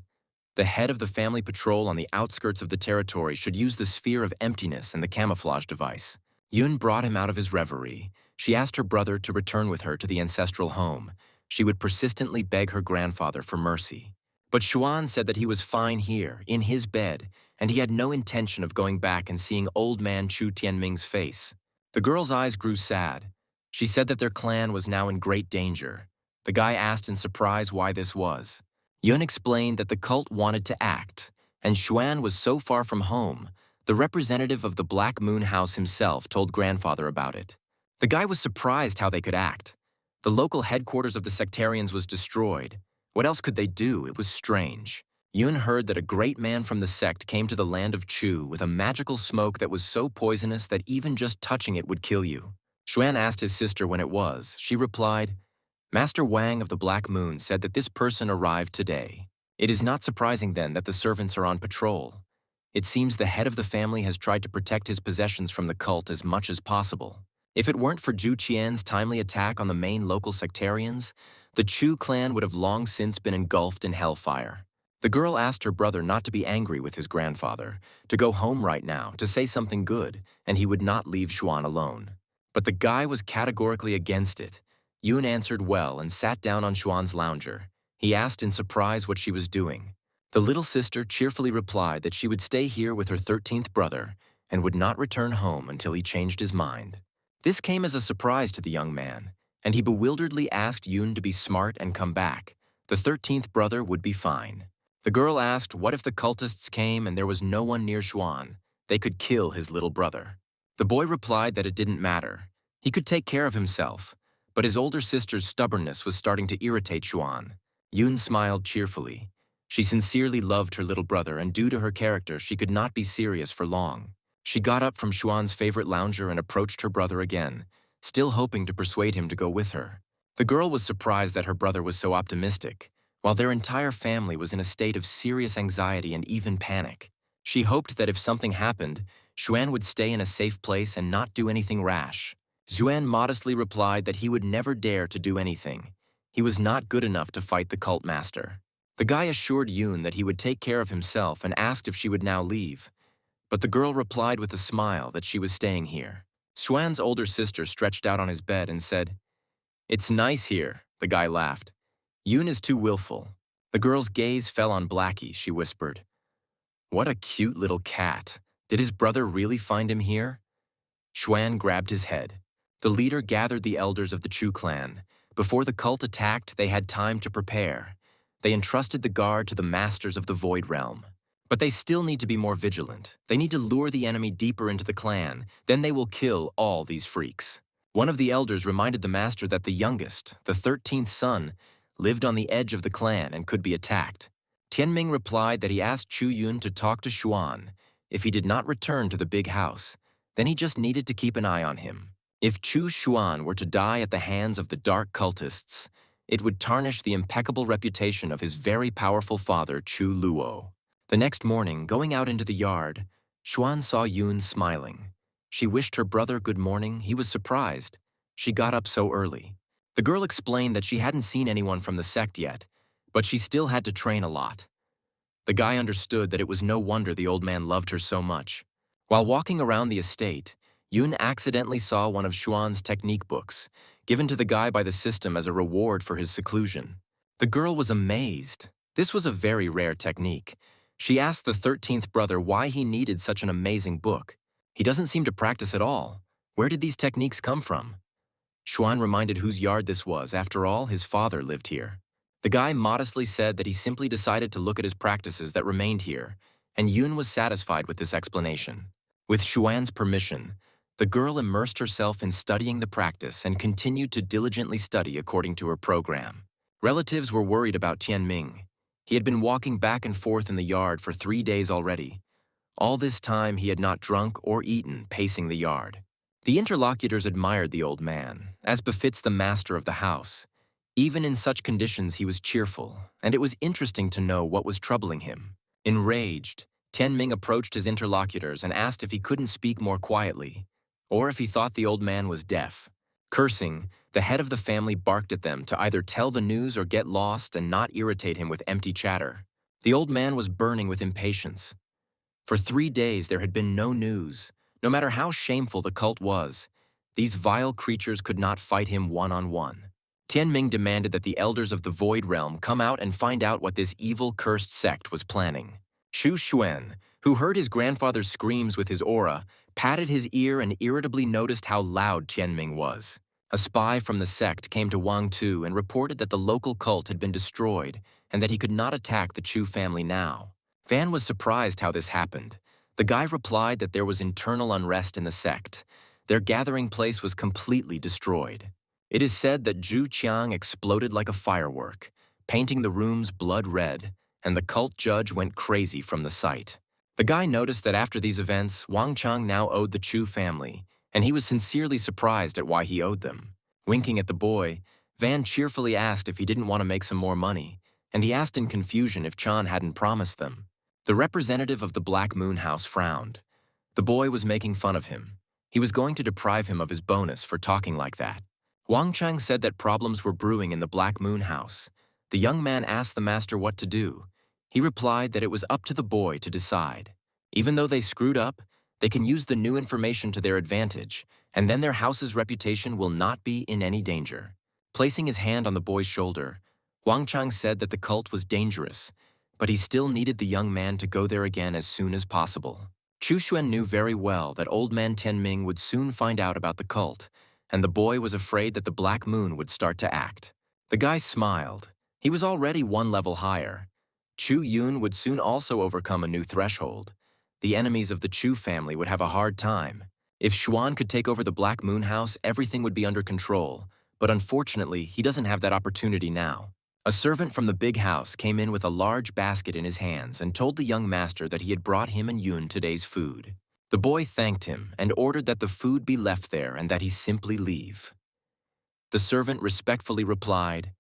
the head of the family patrol on the outskirts of the territory should use the sphere of emptiness and the camouflage device. Yun brought him out of his reverie. She asked her brother to return with her to the ancestral home. She would persistently beg her grandfather for mercy. But Xuan said that he was fine here, in his bed, and he had no intention of going back and seeing old man Chu Tianming's face. The girl's eyes grew sad. She said that their clan was now in great danger. The guy asked in surprise why this was. Yun explained that the cult wanted to act, and Xuan was so far from home, the representative of the Black Moon House himself told grandfather about it. The guy was surprised how they could act. The local headquarters of the sectarians was destroyed. What else could they do? It was strange. Yun heard that a great man from the sect came to the land of Chu with a magical smoke that was so poisonous that even just touching it would kill you. Xuan asked his sister when it was. She replied, "Master Wang of the Black Moon said that this person arrived today. It is not surprising then that the servants are on patrol. It seems the head of the family has tried to protect his possessions from the cult as much as possible. If it weren't for Zhu Qian's timely attack on the main local sectarians, the Chu clan would have long since been engulfed in hellfire." The girl asked her brother not to be angry with his grandfather, to go home right now, to say something good, and he would not leave Xuan alone. But the guy was categorically against it. Yun answered well and sat down on Xuan's lounger. He asked in surprise what she was doing. The little sister cheerfully replied that she would stay here with her 13th brother and would not return home until he changed his mind. This came as a surprise to the young man, and he bewilderedly asked Yun to be smart and come back. The 13th brother would be fine. The girl asked what if the cultists came and there was no one near Xuan. They could kill his little brother. The boy replied that it didn't matter. He could take care of himself, but his older sister's stubbornness was starting to irritate Xuan. Yun smiled cheerfully. She sincerely loved her little brother, and due to her character, she could not be serious for long. She got up from Xuan's favorite lounger and approached her brother again, still hoping to persuade him to go with her. The girl was surprised that her brother was so optimistic, while their entire family was in a state of serious anxiety and even panic. She hoped that if something happened, Xuan would stay in a safe place and not do anything rash. Xuan modestly replied that he would never dare to do anything. He was not good enough to fight the cult master. The guy assured Yoon that he would take care of himself and asked if she would now leave. But the girl replied with a smile that she was staying here. Xuan's older sister stretched out on his bed and said, "It's nice here," the guy laughed. "Yoon is too willful." The girl's gaze fell on Blackie. She whispered, "What a cute little cat. Did his brother really find him here?" Xuan grabbed his head. The leader gathered the elders of the Chu clan. Before the cult attacked, they had time to prepare. They entrusted the guard to the masters of the Void Realm. But they still need to be more vigilant. They need to lure the enemy deeper into the clan. Then they will kill all these freaks. One of the elders reminded the master that the youngest, the 13th son, lived on the edge of the clan and could be attacked. Tianming replied that he asked Chu Yun to talk to Xuan. If he did not return to the big house, then he just needed to keep an eye on him. If Chu Xuan were to die at the hands of the dark cultists, it would tarnish the impeccable reputation of his very powerful father, Chu Luo. The next morning, going out into the yard, Xuan saw Yoon smiling. She wished her brother good morning. He was surprised. She got up so early. The girl explained that she hadn't seen anyone from the sect yet, but she still had to train a lot. The guy understood that it was no wonder the old man loved her so much. While walking around the estate, Yoon accidentally saw one of Xuan's technique books, given to the guy by the system as a reward for his seclusion. The girl was amazed. This was a very rare technique. She asked the 13th brother why he needed such an amazing book. He doesn't seem to practice at all. Where did these techniques come from? Xuan reminded whose yard this was. After all, his father lived here. The guy modestly said that he simply decided to look at his practices that remained here, and Yoon was satisfied with this explanation. With Xuan's permission, the girl immersed herself in studying the practice and continued to diligently study according to her program. Relatives were worried about Tianming. He had been walking back and forth in the yard for 3 days already. All this time he had not drunk or eaten, pacing the yard. The interlocutors admired the old man, as befits the master of the house. Even in such conditions he was cheerful, and it was interesting to know what was troubling him. Enraged, Tianming approached his interlocutors and asked if he couldn't speak more quietly, or if he thought the old man was deaf. Cursing, the head of the family barked at them to either tell the news or get lost and not irritate him with empty chatter. The old man was burning with impatience. For 3 days there had been no news. No matter how shameful the cult was, these vile creatures could not fight him one-on-one. Tianming demanded that the elders of the Void Realm come out and find out what this evil, cursed sect was planning. Xu Xuan, who heard his grandfather's screams with his aura, patted his ear and irritably noticed how loud Tianming was. A spy from the sect came to Wang Tu and reported that the local cult had been destroyed and that he could not attack the Chu family now. Van was surprised how this happened. The guy replied that there was internal unrest in the sect. Their gathering place was completely destroyed. It is said that Zhu Qiang exploded like a firework, painting the rooms blood red, and the cult judge went crazy from the sight. The guy noticed that after these events, Wang Chang now owed the Chu family, and he was sincerely surprised at why he owed them. Winking at the boy, Van cheerfully asked if he didn't want to make some more money, and he asked in confusion if Chan hadn't promised them. The representative of the Black Moon House frowned. The boy was making fun of him. He was going to deprive him of his bonus for talking like that. Wang Chang said that problems were brewing in the Black Moon House. The young man asked the master what to do. He replied that it was up to the boy to decide. Even though they screwed up, they can use the new information to their advantage, and then their house's reputation will not be in any danger. Placing his hand on the boy's shoulder, Wang Chang said that the cult was dangerous, but he still needed the young man to go there again as soon as possible. Chu Xuan knew very well that old man Tianming would soon find out about the cult, and the boy was afraid that the Black Moon would start to act. The guy smiled. He was already 1 level higher. Chu Yun would soon also overcome a new threshold. The enemies of the Chu family would have a hard time. If Xuan could take over the Black Moon House, everything would be under control, but unfortunately, he doesn't have that opportunity now. A servant from the big house came in with a large basket in his hands and told the young master that he had brought him and Yun today's food. The boy thanked him and ordered that the food be left there and that he simply leave. The servant respectfully replied,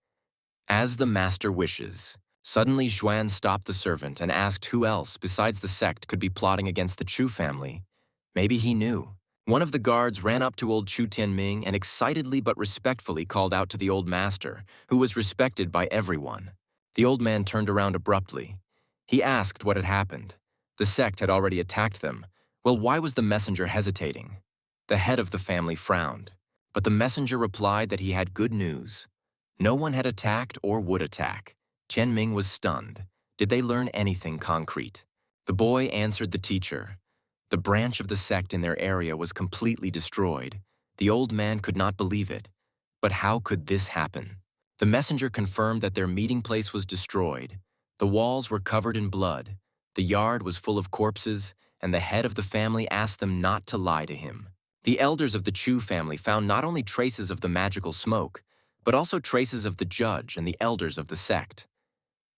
"As the master wishes." Suddenly, Xuan stopped the servant and asked who else besides the sect could be plotting against the Chu family. Maybe he knew. One of the guards ran up to old Chu Tianming and excitedly but respectfully called out to the old master, who was respected by everyone. The old man turned around abruptly. He asked what had happened. The sect had already attacked them. Well, why was the messenger hesitating? The head of the family frowned, but the messenger replied that he had good news. No one had attacked or would attack. Tianming was stunned. Did they learn anything concrete? The boy answered the teacher. The branch of the sect in their area was completely destroyed. The old man could not believe it. But how could this happen? The messenger confirmed that their meeting place was destroyed. The walls were covered in blood. The yard was full of corpses, and the head of the family asked them not to lie to him. The elders of the Chu family found not only traces of the magical smoke, but also traces of the judge and the elders of the sect.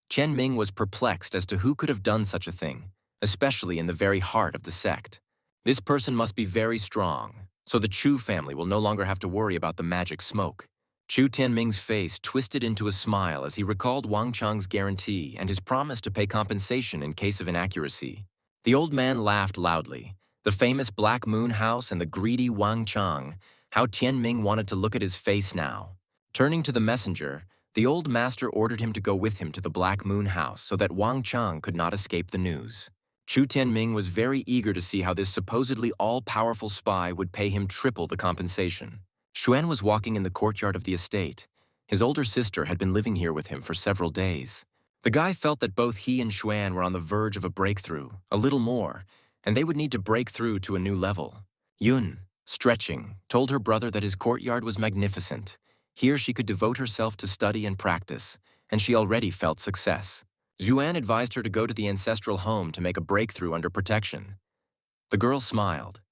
Tianming was perplexed as to who could have done such a thing, especially in the very heart of the sect. This person must be very strong, so the Chu family will no longer have to worry about the magic smoke. Chu Tianming's face twisted into a smile as he recalled Wang Chang's guarantee and his promise to pay compensation in case of inaccuracy. The old man laughed loudly. The famous Black Moon House and the greedy Wang Chang, how Tianming wanted to look at his face now. Turning to the messenger, the old master ordered him to go with him to the Black Moon House so that Wang Chang could not escape the news. Chu Tianming was very eager to see how this supposedly all-powerful spy would pay him triple the compensation. Xuan was walking in the courtyard of the estate. His older sister had been living here with him for several days. The guy felt that both he and Xuan were on the verge of a breakthrough, a little more, and they would need to break through to a new level. Yun, stretching, told her brother that his courtyard was magnificent. Here she could devote herself to study and practice, and she already felt success. Xuan advised her to go to the ancestral home to make a breakthrough under protection. The girl smiled.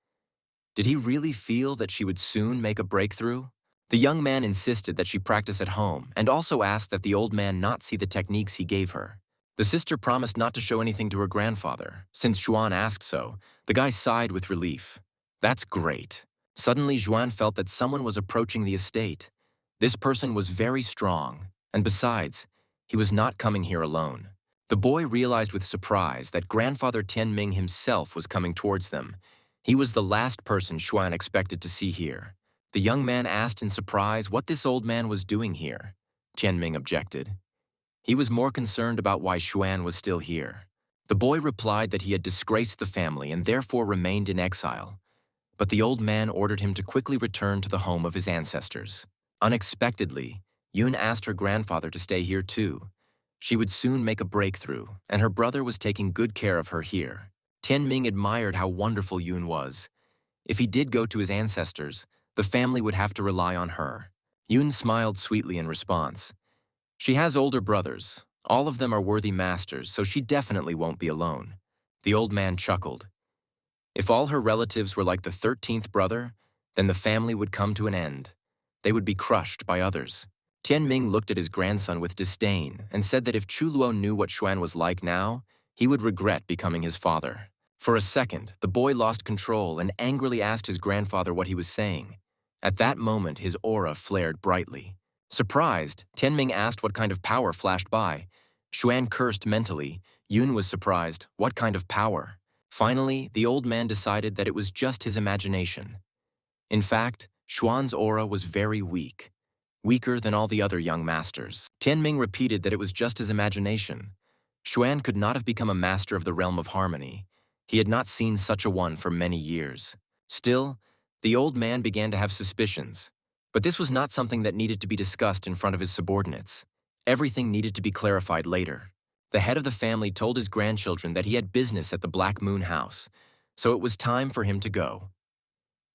Did he really feel that she would soon make a breakthrough? The young man insisted that she practice at home and also asked that the old man not see the techniques he gave her. The sister promised not to show anything to her grandfather. Since Xuan asked so, the guy sighed with relief. That's great. Suddenly, Xuan felt that someone was approaching the estate. This person was very strong, and besides, he was not coming here alone. The boy realized with surprise that grandfather Tianming himself was coming towards them. He was the last person Xuan expected to see here. The young man asked in surprise what this old man was doing here. Tianming objected. He was more concerned about why Xuan was still here. The boy replied that he had disgraced the family and therefore remained in exile. But the old man ordered him to quickly return to the home of his ancestors. Unexpectedly, Yun asked her grandfather to stay here too. She would soon make a breakthrough, and her brother was taking good care of her here. Tianming admired how wonderful Yun was. If he did go to his ancestors, the family would have to rely on her. Yun smiled sweetly in response. She has older brothers. All of them are worthy masters, so she definitely won't be alone. The old man chuckled. If all her relatives were like the 13th brother, then the family would come to an end. They would be crushed by others. Tianming looked at his grandson with disdain and said that if Chuluo knew what Xuan was like now, he would regret becoming his father. For a second, the boy lost control and angrily asked his grandfather what he was saying. At that moment, his aura flared brightly. Surprised, Tianming asked what kind of power flashed by. Xuan cursed mentally. Yun was surprised. What kind of power? Finally, the old man decided that it was just his imagination. In fact, Xuan's aura was very weak, weaker than all the other young masters. Tianming repeated that it was just his imagination. Xuan could not have become a master of the realm of harmony. He had not seen such a one for many years. Still, the old man began to have suspicions. But this was not something that needed to be discussed in front of his subordinates. Everything needed to be clarified later. The head of the family told his grandchildren that he had business at the Black Moon House, so it was time for him to go.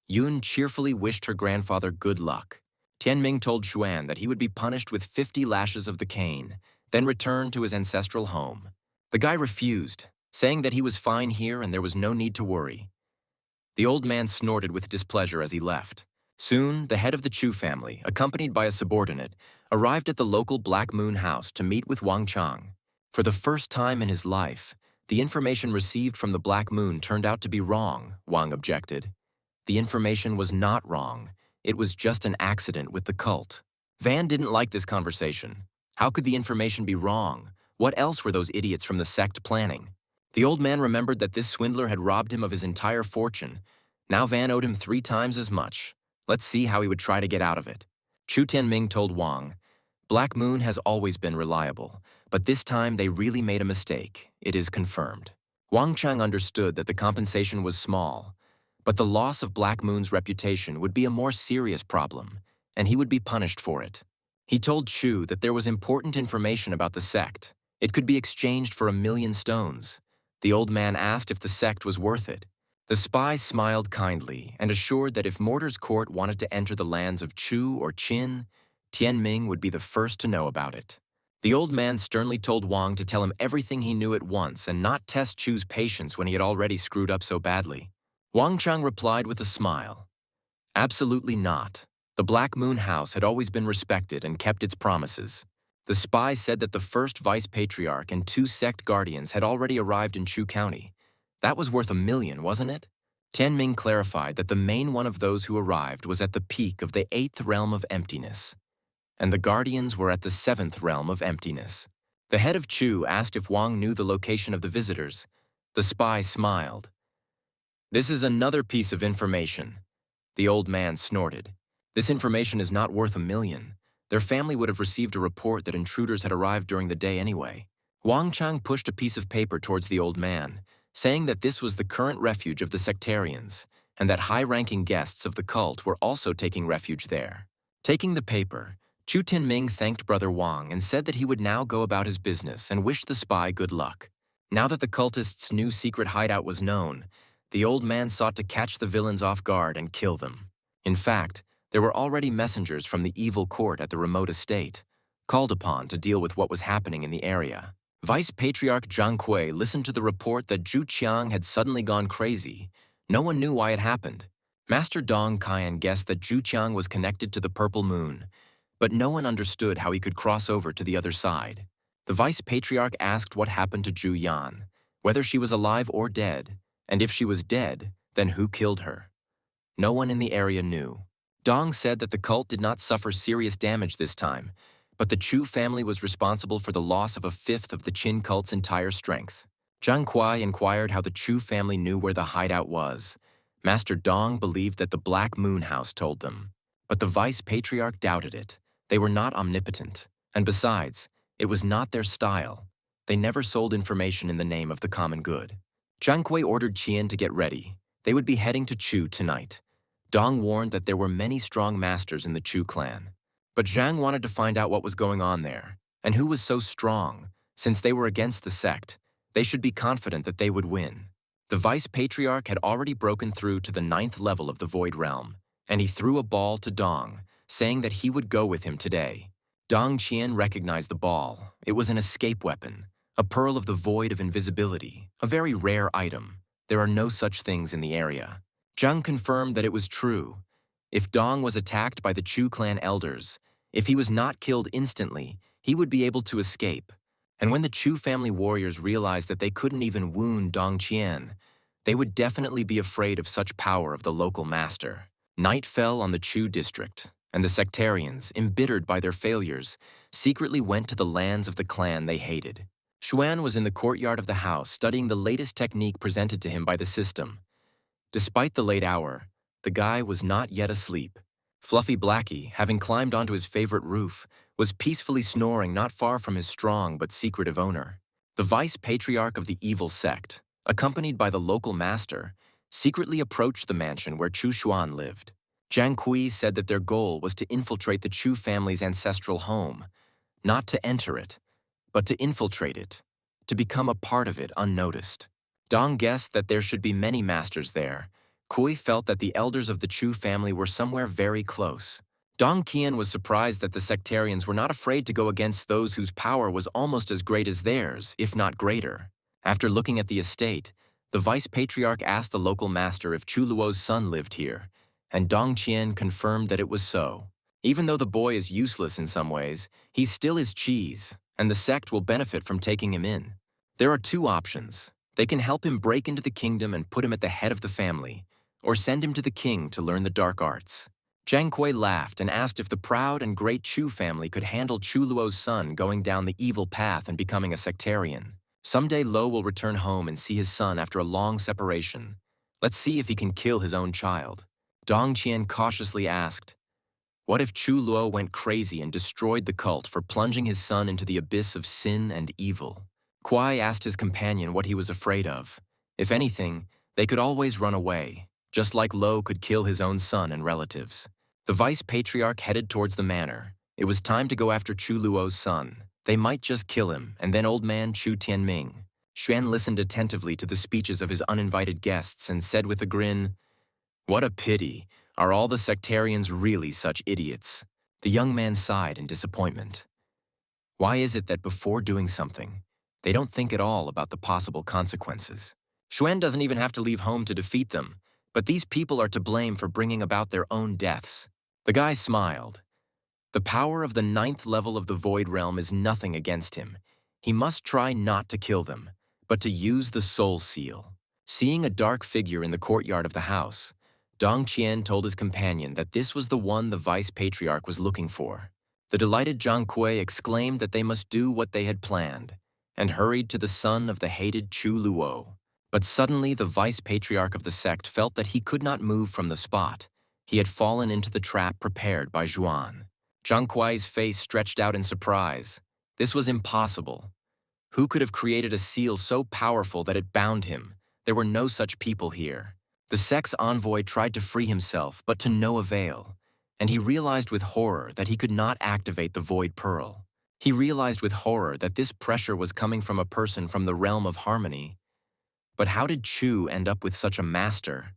Yun cheerfully wished her grandfather good luck. Tianming told Xuan that he would be punished with 50 lashes of the cane, then return to his ancestral home. The guy refused, saying that he was fine here and there was no need to worry. The old man snorted with displeasure as he left. Soon, the head of the Chu family, accompanied by a subordinate, arrived at the local Black Moon house to meet with Wang Chang. For the first time in his life, the information received from the Black Moon turned out to be wrong, Wang objected. The information was not wrong. It was just an accident with the cult. Van didn't like this conversation. How could the information be wrong? What else were those idiots from the sect planning? The old man remembered that this swindler had robbed him of his entire fortune. Now Van owed him 3 times as much. Let's see how he would try to get out of it. Chu Tianming told Wang, Black Moon has always been reliable, but this time they really made a mistake. It is confirmed. Wang Chang understood that the compensation was small, but the loss of Black Moon's reputation would be a more serious problem, and he would be punished for it. He told Chu that there was important information about the sect. It could be exchanged for 1,000,000 stones. The old man asked if the sect was worth it. The spy smiled kindly and assured that if Mortar's court wanted to enter the lands of Chu or Qin, Tianming would be the first to know about it. The old man sternly told Wang to tell him everything he knew at once and not test Chu's patience when he had already screwed up so badly. Wang Chang replied with a smile. Absolutely not. The Black Moon House had always been respected and kept its promises. The spy said that the first vice patriarch and 2 sect guardians had already arrived in Chu County. That was worth 1,000,000, wasn't it? Tianming clarified that the main one of those who arrived was at the peak of the 8th realm of emptiness, and the guardians were at the 7th realm of emptiness. The head of Chu asked if Wang knew the location of the visitors. The spy smiled. This is another piece of information. The old man snorted. This information is not worth 1,000,000. Their family would have received a report that intruders had arrived during the day anyway. Wang Chang pushed a piece of paper towards the old man, saying that this was the current refuge of the sectarians, and that high-ranking guests of the cult were also taking refuge there. Taking the paper, Chu Tianming thanked Brother Wang and said that he would now go about his business and wished the spy good luck. Now that the cultists' new secret hideout was known, the old man sought to catch the villains off guard and kill them. In fact, there were already messengers from the evil court at the remote estate, called upon to deal with what was happening in the area. Vice Patriarch Zhang Kui listened to the report that Zhu Qiang had suddenly gone crazy. No one knew why it happened. Master Dong Qian guessed that Zhu Qiang was connected to the Purple Moon, but no one understood how he could cross over to the other side. The Vice Patriarch asked what happened to Zhu Yan, whether she was alive or dead, and if she was dead, then who killed her. No one in the area knew. Dong said that the cult did not suffer serious damage this time, but the Chu family was responsible for the loss of 1/5 of the Qin cult's entire strength. Zhang Kui inquired how the Chu family knew where the hideout was. Master Dong believed that the Black Moon House told them, but the Vice Patriarch doubted it. They were not omnipotent, and besides, it was not their style. They never sold information in the name of the common good. Zhang Kui ordered Qian to get ready. They would be heading to Chu tonight. Dong warned that there were many strong masters in the Chu clan. But Zhang wanted to find out what was going on there, and who was so strong. Since they were against the sect, they should be confident that they would win. The Vice Patriarch had already broken through to the 9th level of the Void Realm, and he threw a ball to Dong, saying that he would go with him today. Dong Qian recognized the ball. It was an escape weapon, a pearl of the void of invisibility, a very rare item. There are no such things in the area. Zhang confirmed that it was true. If Dong was attacked by the Chu clan elders, if he was not killed instantly, he would be able to escape. And when the Chu family warriors realized that they couldn't even wound Dong Qian, they would definitely be afraid of such power of the local master. Night fell on the Chu district, and the sectarians, embittered by their failures, secretly went to the lands of the clan they hated. Xuan was in the courtyard of the house studying the latest technique presented to him by the system. Despite the late hour, the guy was not yet asleep. Fluffy Blackie, having climbed onto his favorite roof, was peacefully snoring not far from his strong but secretive owner. The Vice Patriarch of the evil sect, accompanied by the local master, secretly approached the mansion where Chu Xuan lived. Zhang Kui said that their goal was to infiltrate the Chu family's ancestral home, not to enter it, but to infiltrate it, to become a part of it unnoticed. Dong guessed that there should be many masters there. Kui felt that the elders of the Chu family were somewhere very close. Dong Qian was surprised that the sectarians were not afraid to go against those whose power was almost as great as theirs, if not greater. After looking at the estate, the Vice Patriarch asked the local master if Chu Luo's son lived here, and Dong Qian confirmed that it was so. Even though the boy is useless in some ways, he still is cheese, and the sect will benefit from taking him in. There are two options. They can help him break into the kingdom and put him at the head of the family, or send him to the king to learn the dark arts. Zhang Kui laughed and asked if the proud and great Chu family could handle Chu Luo's son going down the evil path and becoming a sectarian. Someday Lo will return home and see his son after a long separation. Let's see if he can kill his own child. Dong Qian cautiously asked, what if Chu Luo went crazy and destroyed the cult for plunging his son into the abyss of sin and evil? Kuai asked his companion what he was afraid of. If anything, they could always run away, just like Lo could kill his own son and relatives. The vice-patriarch headed towards the manor. It was time to go after Chu Luo's son. They might just kill him, and then old man Chu Tianming. Xuan listened attentively to the speeches of his uninvited guests and said with a grin, what a pity. Are all the sectarians really such idiots? The young man sighed in disappointment. Why is it that before doing something, they don't think at all about the possible consequences? Xuan doesn't even have to leave home to defeat them, but these people are to blame for bringing about their own deaths. The guy smiled. The power of the 9th level of the Void Realm is nothing against him. He must try not to kill them, but to use the Soul Seal. Seeing a dark figure in the courtyard of the house, Dong Qian told his companion that this was the one the vice-patriarch was looking for. The delighted Zhang Kui exclaimed that they must do what they had planned, and hurried to the son of the hated Chu Luo. But suddenly the vice-patriarch of the sect felt that he could not move from the spot. He had fallen into the trap prepared by Zhuan. Zhang Kui's face stretched out in surprise. This was impossible. Who could have created a seal so powerful that it bound him? There were no such people here. The sect's envoy tried to free himself, but to no avail, and he realized with horror that he could not activate the Void Pearl. He realized with horror that this pressure was coming from a person from the realm of harmony. But how did Chu end up with such a master?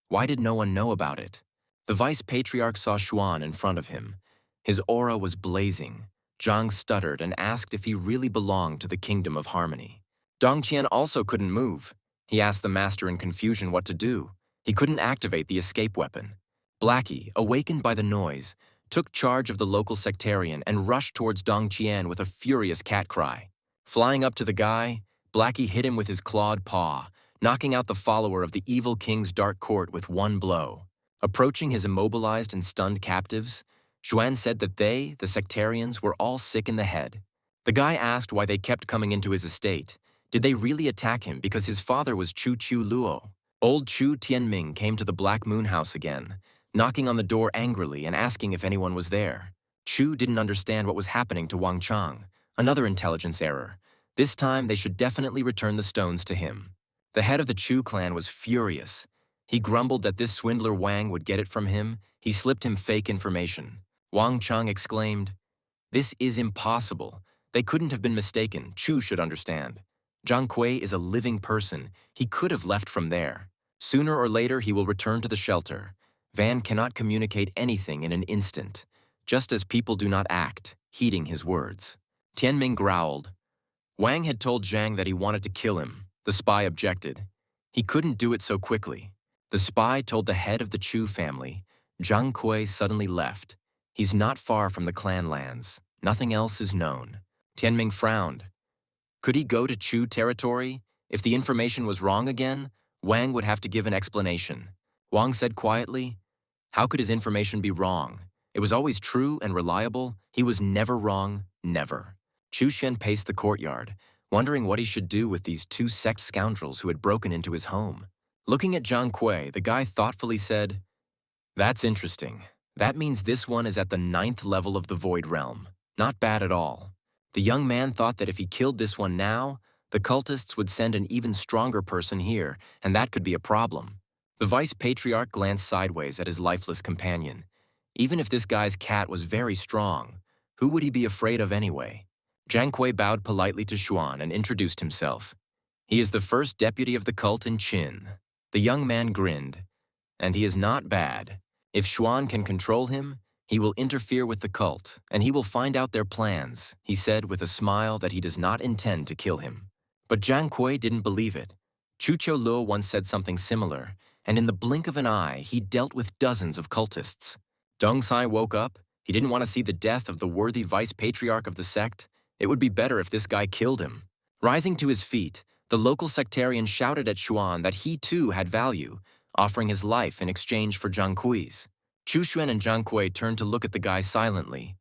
Why did no one know about it? The vice-patriarch saw Xuan in front of him. His aura was blazing. Zhang stuttered and asked if he really belonged to the kingdom of harmony. Dong Qian also couldn't move. He asked the master in confusion what to do. He couldn't activate the escape weapon. Blackie, awakened by the noise, took charge of the local sectarian and rushed towards Dong Qian with a furious cat cry. Flying up to the guy, Blackie hit him with his clawed paw, knocking out the follower of the evil king's dark court with one blow. Approaching his immobilized and stunned captives, Xuan said that they, the sectarians, were all sick in the head. The guy asked why they kept coming into his estate. Did they really attack him because his father was Chu Luo? Old Chu Tianming came to the Black Moon House again, knocking on the door angrily and asking if anyone was there. Chu didn't understand what was happening to Wang Chang, another intelligence error. This time they should definitely return the stones to him. The head of the Chu clan was furious. He grumbled that this swindler Wang would get it from him. He slipped him fake information. Wang Chang exclaimed, "This is impossible. They couldn't have been mistaken. Chu should understand. Zhang Kui is a living person. He could have left from there. Sooner or later, he will return to the shelter. Van cannot communicate anything in an instant, just as people do not act, heeding his words." Tianming growled. Wang had told Zhang that he wanted to kill him. The spy objected. He couldn't do it so quickly. The spy told the head of the Chu family. Zhang Kui suddenly left. He's not far from the clan lands. Nothing else is known. Tianming frowned. Could he go to Chu territory? If the information was wrong again, Wang would have to give an explanation. Wang said quietly, "How could his information be wrong? It was always true and reliable. He was never wrong, never." Chu Shen paced the courtyard, wondering what he should do with these two sect scoundrels who had broken into his home. Looking at Zhang Kui, the guy thoughtfully said, "That's interesting. That means this one is at the 9th level of the Void Realm. Not bad at all." The young man thought that if he killed this one now, the cultists would send an even stronger person here, and that could be a problem. The vice-patriarch glanced sideways at his lifeless companion. Even if this guy's cat was very strong, who would he be afraid of anyway? Zhang Kui bowed politely to Xuan and introduced himself. He is the first deputy of the cult in Qin. The young man grinned. And he is not bad. If Xuan can control him, he will interfere with the cult, and he will find out their plans, he said with a smile that he does not intend to kill him. But Zhang Kui didn't believe it. Chu Luo once said something similar, and in the blink of an eye, he dealt with dozens of cultists. Dong Sai woke up. He didn't want to see the death of the worthy vice-patriarch of the sect. It would be better if this guy killed him. Rising to his feet, the local sectarian shouted at Xuan that he too had value, offering his life in exchange for Zhang Kui's. Chu Xuan and Zhang Kui turned to look at the guy silently.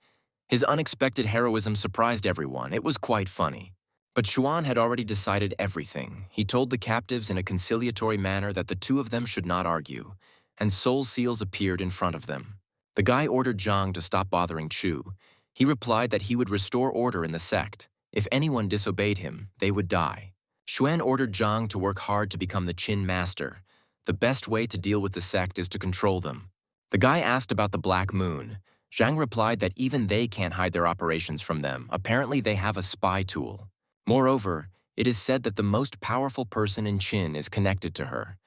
His unexpected heroism surprised everyone. It was quite funny. But Xuan had already decided everything. He told the captives in a conciliatory manner that the two of them should not argue, and soul seals appeared in front of them. The guy ordered Zhang to stop bothering Chu. He replied that he would restore order in the sect. If anyone disobeyed him, they would die. Xuan ordered Zhang to work hard to become the Qin master. The best way to deal with the sect is to control them. The guy asked about the Black Moon. Zhang replied that even they can't hide their operations from them. Apparently they have a spy tool. Moreover, it is said that the most powerful person in Qin is connected to her.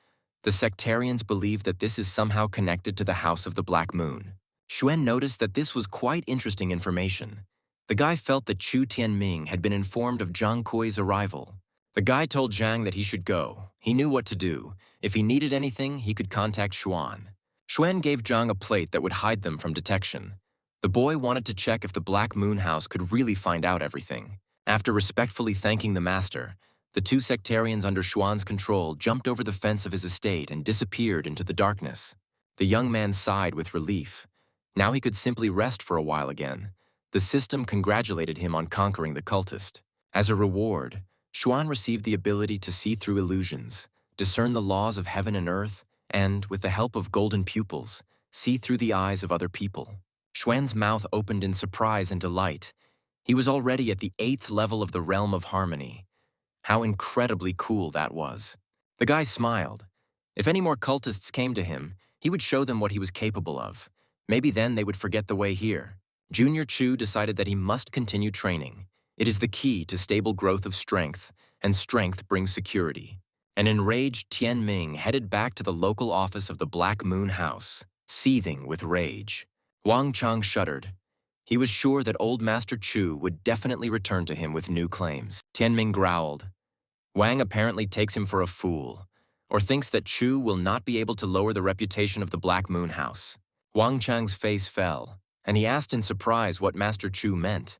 The sectarians believe that this is somehow connected to the House of the Black Moon. Xuan noticed that this was quite interesting information. The guy felt that Chu Tianming had been informed of Zhang Kui's arrival. The guy told Zhang that he should go. He knew what to do. If he needed anything, he could contact Xuan. Xuan gave Zhang a plate that would hide them from detection. The boy wanted to check if the Black Moon House could really find out everything. After respectfully thanking the master, the two sectarians under Xuan's control jumped over the fence of his estate and disappeared into the darkness. The young man sighed with relief. Now he could simply rest for a while again. The system congratulated him on conquering the cultist. As a reward, Xuan received the ability to see through illusions, discern the laws of heaven and earth, and, with the help of golden pupils, see through the eyes of other people. Xuan's mouth opened in surprise and delight. He was already at the 8th level of the realm of harmony. How incredibly cool that was. The guy smiled. If any more cultists came to him, he would show them what he was capable of. Maybe then they would forget the way here. Junior Chu decided that he must continue training. It is the key to stable growth of strength, and strength brings security. An enraged Tianming headed back to the local office of the Black Moon House, seething with rage. Wang Chang shuddered. He was sure that old Master Chu would definitely return to him with new claims. Tianming growled. Wang apparently takes him for a fool, or thinks that Chu will not be able to lower the reputation of the Black Moon House. Wang Chang's face fell, and he asked in surprise what Master Chu meant.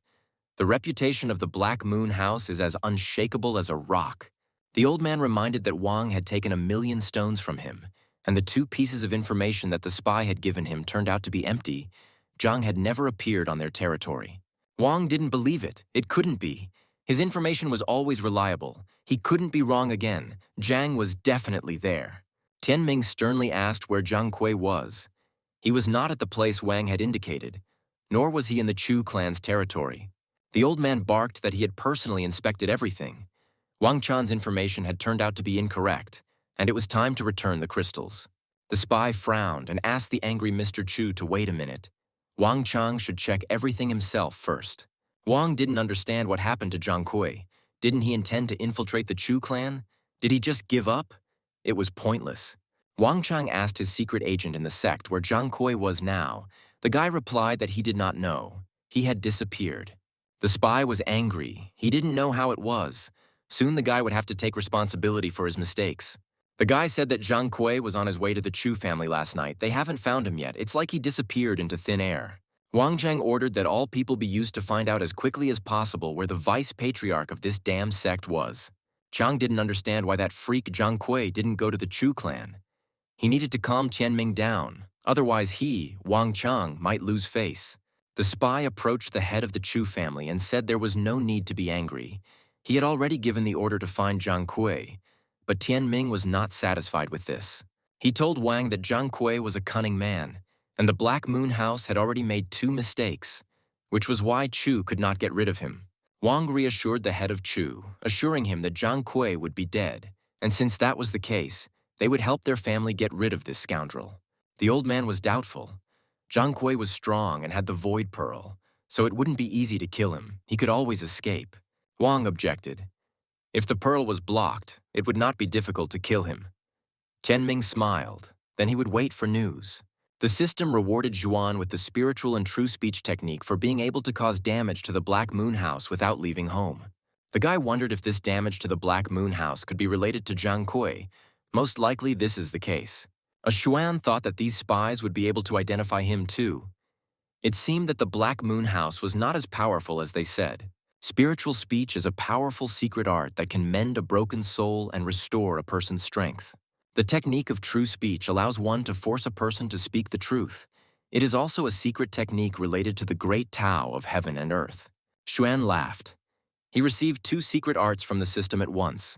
The reputation of the Black Moon House is as unshakable as a rock. The old man reminded that Wang had taken 1,000,000 stones from him, and the 2 pieces of information that the spy had given him turned out to be empty. Zhang had never appeared on their territory. Wang didn't believe it. It couldn't be. His information was always reliable. He couldn't be wrong again. Zhang was definitely there. Tianming sternly asked where Zhang Kui was. He was not at the place Wang had indicated, nor was he in the Chu clan's territory. The old man barked that he had personally inspected everything. Wang Chan's information had turned out to be incorrect, and it was time to return the crystals. The spy frowned and asked the angry Mr. Chu to wait a minute. Wang Chang should check everything himself first. Wang didn't understand what happened to Zhang Kui. Didn't he intend to infiltrate the Chu clan? Did he just give up? It was pointless. Wang Chang asked his secret agent in the sect where Zhang Kui was now. The guy replied that he did not know. He had disappeared. The spy was angry. He didn't know how it was. Soon the guy would have to take responsibility for his mistakes. The guy said that Zhang Kui was on his way to the Chu family last night. They haven't found him yet. It's like he disappeared into thin air. Wang Zhang ordered that all people be used to find out as quickly as possible where the vice-patriarch of this damn sect was. Zhang didn't understand why that freak Zhang Kui didn't go to the Chu clan. He needed to calm Tianming down. Otherwise he, Wang Chang, might lose face. The spy approached the head of the Chu family and said there was no need to be angry. He had already given the order to find Zhang Kui, but Tianming was not satisfied with this. He told Wang that Zhang Kui was a cunning man, and the Black Moon House had already made 2 mistakes, which was why Chu could not get rid of him. Wang reassured the head of Chu, assuring him that Zhang Kui would be dead, and since that was the case, they would help their family get rid of this scoundrel. The old man was doubtful. Zhang Kui was strong and had the Void Pearl, so it wouldn't be easy to kill him. He could always escape. Wang objected. If the pearl was blocked, it would not be difficult to kill him. Tianming smiled. Then he would wait for news. The system rewarded Zhuan with the spiritual and true speech technique for being able to cause damage to the Black Moon House without leaving home. The guy wondered if this damage to the Black Moon House could be related to Zhang Kui, Most likely this is the case. A Xuan thought that these spies would be able to identify him too. It seemed that the Black Moon House was not as powerful as they said. Spiritual speech is a powerful secret art that can mend a broken soul and restore a person's strength. The technique of true speech allows one to force a person to speak the truth. It is also a secret technique related to the great Tao of heaven and earth. Xuan laughed. He received 2 secret arts from the system at once.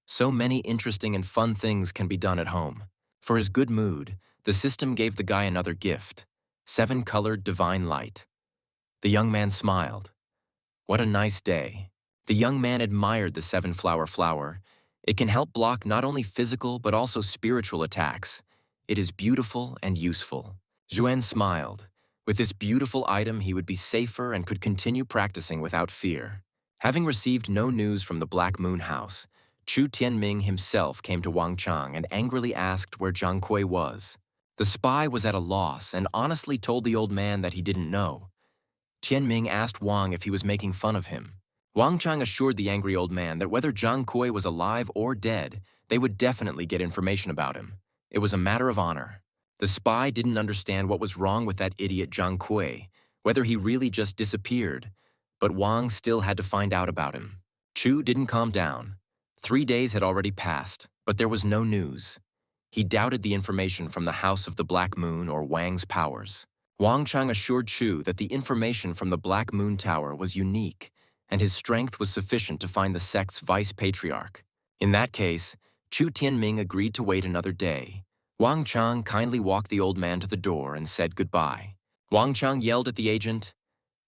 So many interesting and fun things can be done at home. For his good mood, the system gave the guy another gift, 7-colored divine light. The young man smiled. What a nice day. The young man admired the 7-flower flower. It can help block not only physical but also spiritual attacks. It is beautiful and useful. Zhuan smiled. With this beautiful item, he would be safer and could continue practicing without fear. Having received no news from the Black Moon House, Chu Tianming himself came to Wang Chang and angrily asked where Zhang Kui was. The spy was at a loss and honestly told the old man that he didn't know. Tianming asked Wang if he was making fun of him. Wang Chang assured the angry old man that whether Zhang Kui was alive or dead, they would definitely get information about him. It was a matter of honor. The spy didn't understand what was wrong with that idiot Zhang Kui, whether he really just disappeared, but Wang still had to find out about him. Chu didn't calm down. 3 days had already passed, but there was no news. He doubted the information from the House of the Black Moon or Wang's powers. Wang Chang assured Chu that the information from the Black Moon Tower was unique, and his strength was sufficient to find the sect's vice-patriarch. In that case, Chu Tianming agreed to wait another day. Wang Chang kindly walked the old man to the door and said goodbye. Wang Chang yelled at the agent,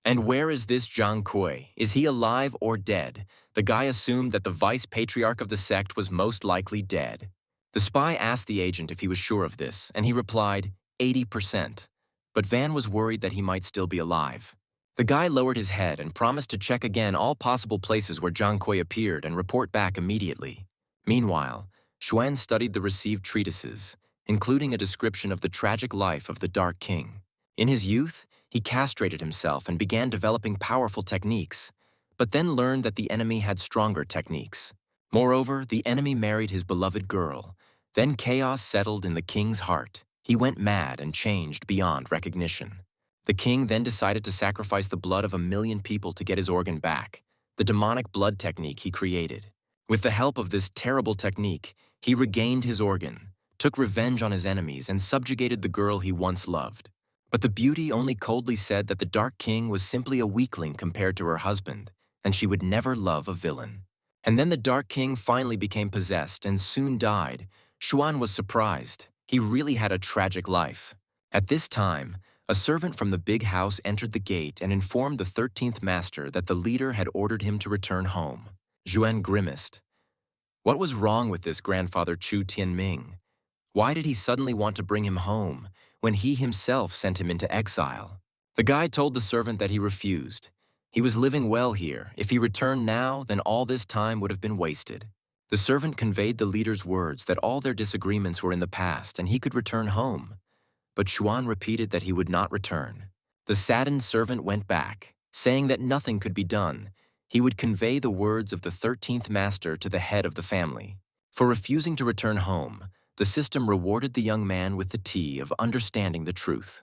"And where is this Zhang Kui? Is he alive or dead?" The guy assumed that the vice-patriarch of the sect was most likely dead. The spy asked the agent if he was sure of this, and he replied, 80%. But Van was worried that he might still be alive. The guy lowered his head and promised to check again all possible places where Zhang Kui appeared and report back immediately. Meanwhile, Xuan studied the received treatises, including a description of the tragic life of the Dark King. In his youth, he castrated himself and began developing powerful techniques, but then learned that the enemy had stronger techniques. Moreover, the enemy married his beloved girl. Then chaos settled in the king's heart. He went mad and changed beyond recognition. The king then decided to sacrifice the blood of 1,000,000 people to get his organ back, the demonic blood technique he created. With the help of this terrible technique, he regained his organ, took revenge on his enemies, and subjugated the girl he once loved. But the beauty only coldly said that the Dark King was simply a weakling compared to her husband, and she would never love a villain. And then the Dark King finally became possessed and soon died. Xuan was surprised. He really had a tragic life. At this time, a servant from the big house entered the gate and informed the 13th master that the leader had ordered him to return home. Xuan grimaced. What was wrong with this grandfather Chu Tianming? Why did he suddenly want to bring him home when he himself sent him into exile? The guy told the servant that he refused. He was living well here. If he returned now, then all this time would have been wasted. The servant conveyed the leader's words that all their disagreements were in the past and he could return home. But Xuan repeated that he would not return. The saddened servant went back, saying that nothing could be done. He would convey the words of the 13th master to the head of the family. For refusing to return home, the system rewarded the young man with the tea of understanding the truth.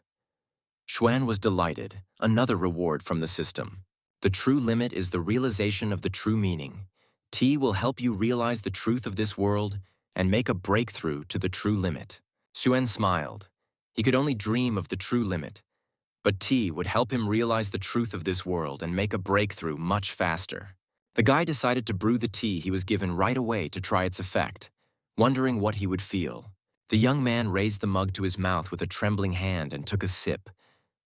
Xuan was delighted, another reward from the system. The true limit is the realization of the true meaning. Tea will help you realize the truth of this world and make a breakthrough to the true limit. Xuan smiled. He could only dream of the true limit, but tea would help him realize the truth of this world and make a breakthrough much faster. The guy decided to brew the tea he was given right away to try its effect, wondering what he would feel. The young man raised the mug to his mouth with a trembling hand and took a sip.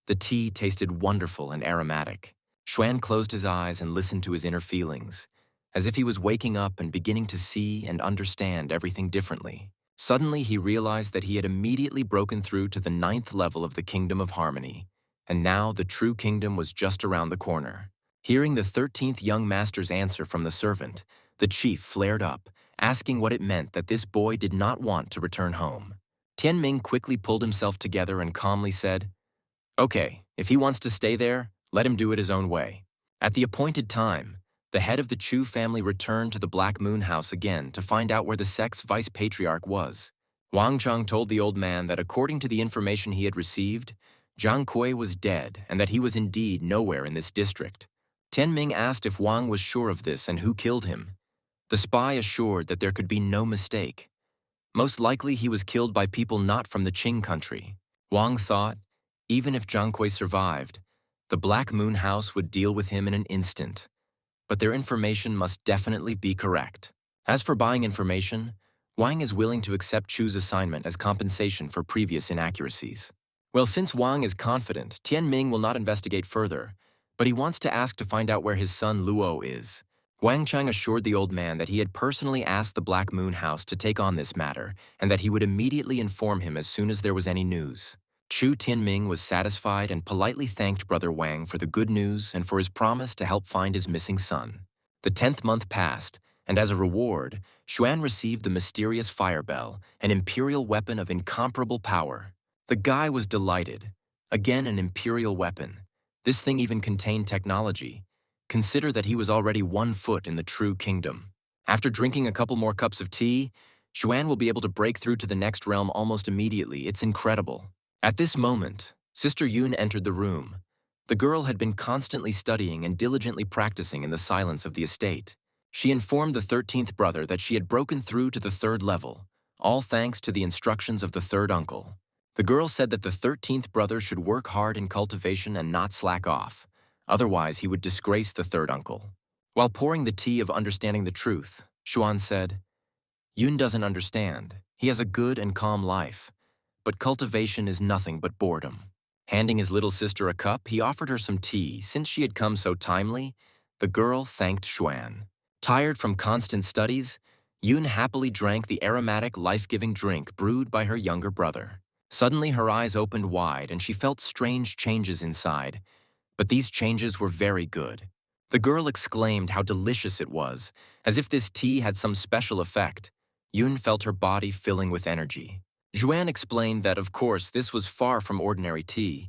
The tea tasted wonderful and aromatic. Xuan closed his eyes and listened to his inner feelings, as if he was waking up and beginning to see and understand everything differently. Suddenly, he realized that he had immediately broken through to the 9th level of the Kingdom of Harmony, and now the true kingdom was just around the corner. Hearing the 13th young master's answer from the servant, the chief flared up, asking what it meant that this boy did not want to return home. Tianming quickly pulled himself together and calmly said, "Okay, if he wants to stay there, let him do it his own way. At the appointed time, The head of the Chu family returned to the Black Moon House again to find out where the sect's vice-patriarch was. Wang Cheng told the old man that according to the information he had received, Zhang Kui was dead and that he was indeed nowhere in this district. Tianming asked if Wang was sure of this and who killed him. The spy assured that there could be no mistake. Most likely he was killed by people not from the Qing country. Wang thought, even if Zhang Kui survived, the Black Moon House would deal with him in an instant. But their information must definitely be correct. As for buying information, Wang is willing to accept Chu's assignment as compensation for previous inaccuracies. Well, since Wang is confident, Tianming will not investigate further, but he wants to ask to find out where his son Luo is. Wang Cheng assured the old man that he had personally asked the Black Moon House to take on this matter and that he would immediately inform him as soon as there was any news. Chu Tianming was satisfied and politely thanked Brother Wang for the good news and for his promise to help find his missing son. The 10th month passed, and as a reward, Xuan received the mysterious fire bell, an imperial weapon of incomparable power. The guy was delighted. Again, an imperial weapon. This thing even contained technology. Consider that he was already 1 foot in the true kingdom. After drinking a couple more cups of tea, Xuan will be able to break through to the next realm almost immediately. It's incredible. At this moment, Sister Yun entered the room. The girl had been constantly studying and diligently practicing in the silence of the estate. She informed the 13th brother that she had broken through to the 3rd level, all thanks to the instructions of the 3rd uncle. The girl said that the 13th brother should work hard in cultivation and not slack off, otherwise he would disgrace the 3rd uncle. While pouring the tea of understanding the truth, Xuan said, Yun doesn't understand. He has a good and calm life. But cultivation is nothing but boredom. Handing his little sister a cup, he offered her some tea. Since she had come so timely, the girl thanked Xuan. Tired from constant studies, Yun happily drank the aromatic, life-giving drink brewed by her younger brother. Suddenly her eyes opened wide and she felt strange changes inside, but these changes were very good. The girl exclaimed how delicious it was, as if this tea had some special effect. Yun felt her body filling with energy. Xuan explained that, of course, this was far from ordinary tea.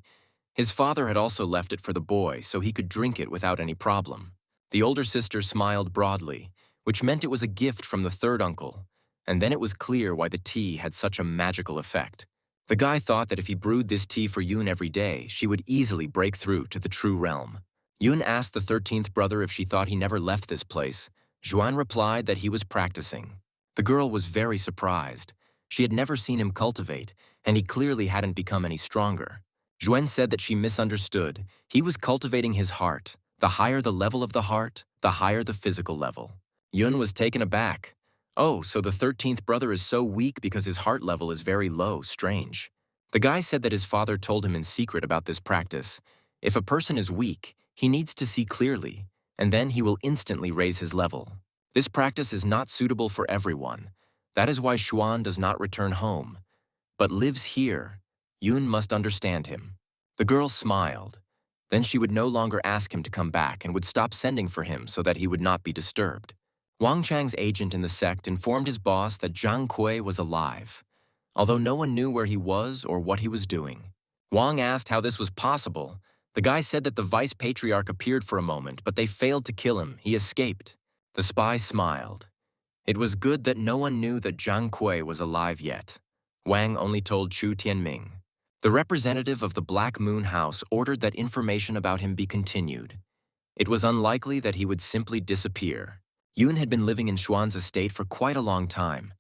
His father had also left it for the boy so he could drink it without any problem. The older sister smiled broadly, which meant it was a gift from the 3rd uncle, and then it was clear why the tea had such a magical effect. The guy thought that if he brewed this tea for Yun every day, she would easily break through to the true realm. Yun asked the 13th brother if she thought he never left this place. Xuan replied that he was practicing. The girl was very surprised. She had never seen him cultivate, and he clearly hadn't become any stronger. Xuan said that she misunderstood. He was cultivating his heart. The higher the level of the heart, the higher the physical level. Yun was taken aback. Oh, so the 13th brother is so weak because his heart level is very low, strange. The guy said that his father told him in secret about this practice. If a person is weak, he needs to see clearly, and then he will instantly raise his level. This practice is not suitable for everyone. That is why Xuan does not return home, but lives here. Yun must understand him. The girl smiled. Then she would no longer ask him to come back and would stop sending for him so that he would not be disturbed. Wang Chang's agent in the sect informed his boss that Zhang Kui was alive, although no one knew where he was or what he was doing. Wang asked how this was possible. The guy said that the vice-patriarch appeared for a moment, but they failed to kill him. He escaped. The spy smiled. It was good that no one knew that Zhang Kui was alive yet. Wang only told Chu Tianming. The representative of the Black Moon House ordered that information about him be continued. It was unlikely that he would simply disappear. Yun had been living in Xuan's estate for quite a long time.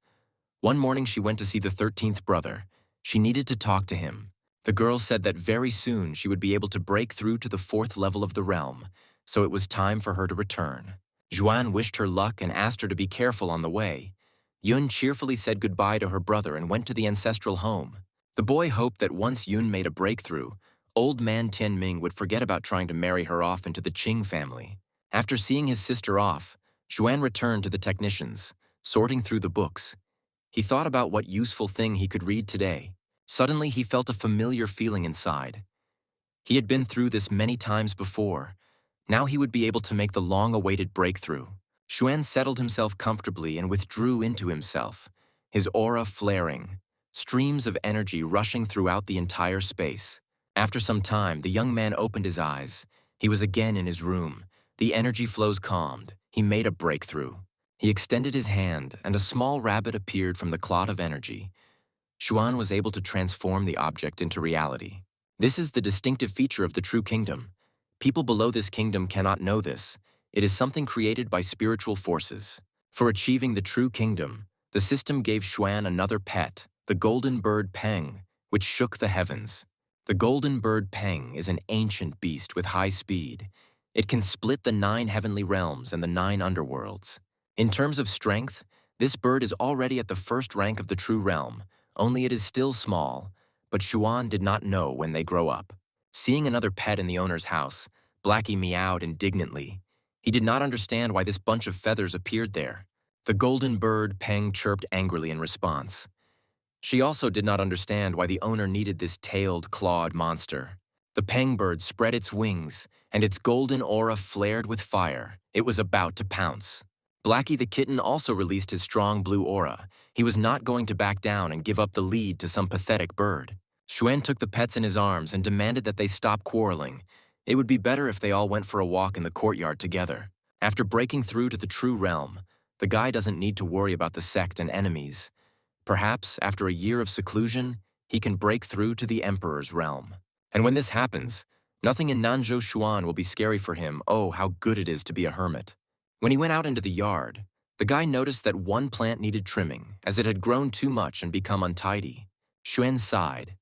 One morning she went to see the 13th brother. She needed to talk to him. The girl said that very soon she would be able to break through to the 4th level of the realm, so it was time for her to return. Xuan wished her luck and asked her to be careful on the way. Yun cheerfully said goodbye to her brother and went to the ancestral home. The boy hoped that once Yun made a breakthrough, old man Tianming would forget about trying to marry her off into the Qing family. After seeing his sister off, Xuan returned to the technicians, sorting through the books. He thought about what useful thing he could read today. Suddenly he felt a familiar feeling inside. He had been through this many times before. Now he would be able to make the long-awaited breakthrough. Xuan settled himself comfortably and withdrew into himself, his aura flaring, streams of energy rushing throughout the entire space. After some time, the young man opened his eyes. He was again in his room, The energy flows calmed. He made a breakthrough. He extended his hand, and a small rabbit appeared from the clot of energy. Xuan was able to transform the object into reality. This is the distinctive feature of the true kingdom. People below this kingdom cannot know this. It is something created by spiritual forces. For achieving the true kingdom, the system gave Xuan another pet, the golden bird Peng, which shook the heavens. The golden bird Peng is an ancient beast with high speed. It can split the 9 heavenly realms and the 9 underworlds. In terms of strength, this bird is already at the first rank of the true realm, only it is still small, but Xuan did not know when they grow up. Seeing another pet in the owner's house, Blackie meowed indignantly. He did not understand why this bunch of feathers appeared there. The golden bird Peng chirped angrily in response. She also did not understand why the owner needed this tailed, clawed monster. The Peng bird spread its wings, and its golden aura flared with fire. It was about to pounce. Blackie the kitten also released his strong blue aura. He was not going to back down and give up the lead to some pathetic bird. Xuan took the pets in his arms and demanded that they stop quarreling. It would be better if they all went for a walk in the courtyard together. After breaking through to the true realm, the guy doesn't need to worry about the sect and enemies. Perhaps, after a year of seclusion, he can break through to the Emperor's realm. And when this happens, nothing in Nanzhou Xuan will be scary for him. Oh, how good it is to be a hermit. When he went out into the yard, the guy noticed that one plant needed trimming, as it had grown too much and become untidy. Xuan sighed.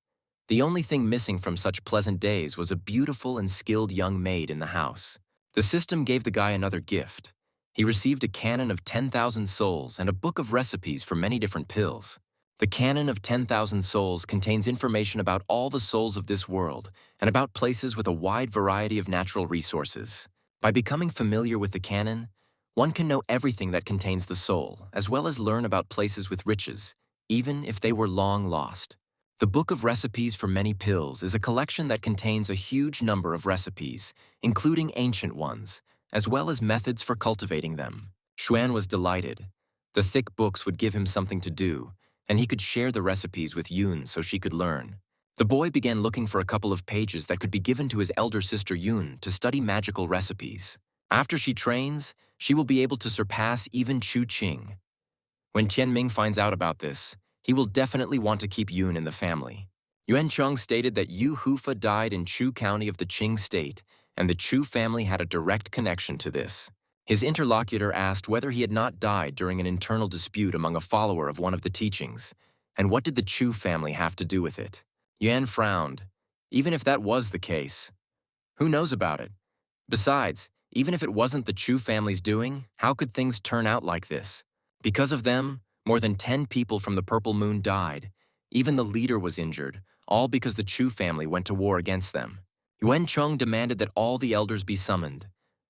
The only thing missing from such pleasant days was a beautiful and skilled young maid in the house. The system gave the guy another gift. He received a cannon of 10,000 souls and a book of recipes for many different pills. The cannon of 10,000 souls contains information about all the souls of this world and about places with a wide variety of natural resources. By becoming familiar with the cannon, one can know everything that contains the soul, as well as learn about places with riches, even if they were long lost. The Book of Recipes for Many Pills is a collection that contains a huge number of recipes, including ancient ones, as well as methods for cultivating them. Xuan was delighted. The thick books would give him something to do, and he could share the recipes with Yun so she could learn. The boy began looking for a couple of pages that could be given to his elder sister Yun to study magical recipes. After she trains, she will be able to surpass even Chu Qing. When Tianming finds out about this, he will definitely want to keep Yun in the family. Yuan Cheng stated that Yu Hufa died in Chu County of the Qing state, and the Chu family had a direct connection to this. His interlocutor asked whether he had not died during an internal dispute among a follower of one of the teachings, and what did the Chu family have to do with it? Yuan frowned. Even if that was the case, who knows about it? Besides, even if it wasn't the Chu family's doing, how could things turn out like this? Because of them, more than 10 people from the Purple Moon died. Even the leader was injured, all because the Chu family went to war against them. Yuan Cheng demanded that all the elders be summoned.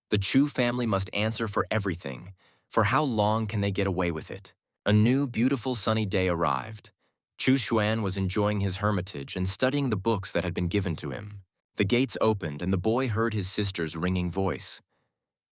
The Chu family must answer for everything. For how long can they get away with it? A new, beautiful sunny day arrived. Chu Xuan was enjoying his hermitage and studying the books that had been given to him. The gates opened and the boy heard his sister's ringing voice.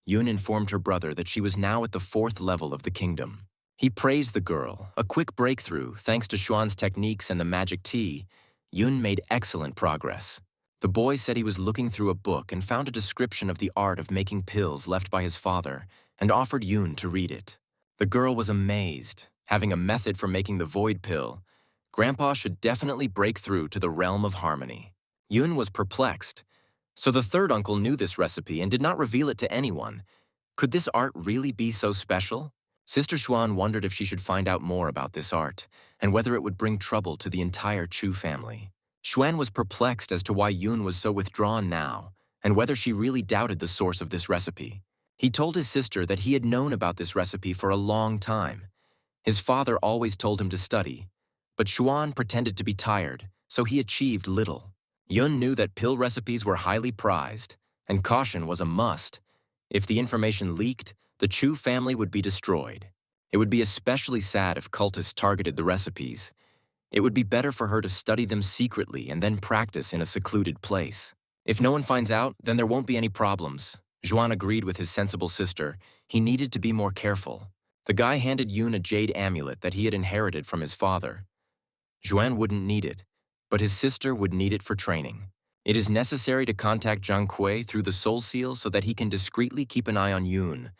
Yun informed her brother that she was now at the 4th level of the kingdom. He praised the girl, a quick breakthrough thanks to Xuan's techniques and the magic tea. Yun made excellent progress. The boy said he was looking through a book and found a description of the art of making pills left by his father and offered Yun to read it. The girl was amazed. Having a method for making the void pill, Grandpa should definitely break through to the realm of harmony. Yun was perplexed. So the third uncle knew this recipe and did not reveal it to anyone. Could this art really be so special? Sister Xuan wondered if she should find out more about this art and whether it would bring trouble to the entire Chu family. Xuan was perplexed as to why Yun was so withdrawn now and whether she really doubted the source of this recipe. He told his sister that he had known about this recipe for a long time. His father always told him to study, but Xuan pretended to be tired, so he achieved little. Yun knew that pill recipes were highly prized, and caution was a must. If the information leaked, the Chu family would be destroyed. It would be especially sad if cultists targeted the recipes. It would be better for her to study them secretly and then practice in a secluded place. If no one finds out, then there won't be any problems. Zhuan agreed with his sensible sister. He needed to be more careful. The guy handed Yun a jade amulet that he had inherited from his father. Zhuan wouldn't need it, but his sister would need it for training. It is necessary to contact Zhang Kui through the soul seal so that he can discreetly keep an eye on Yun.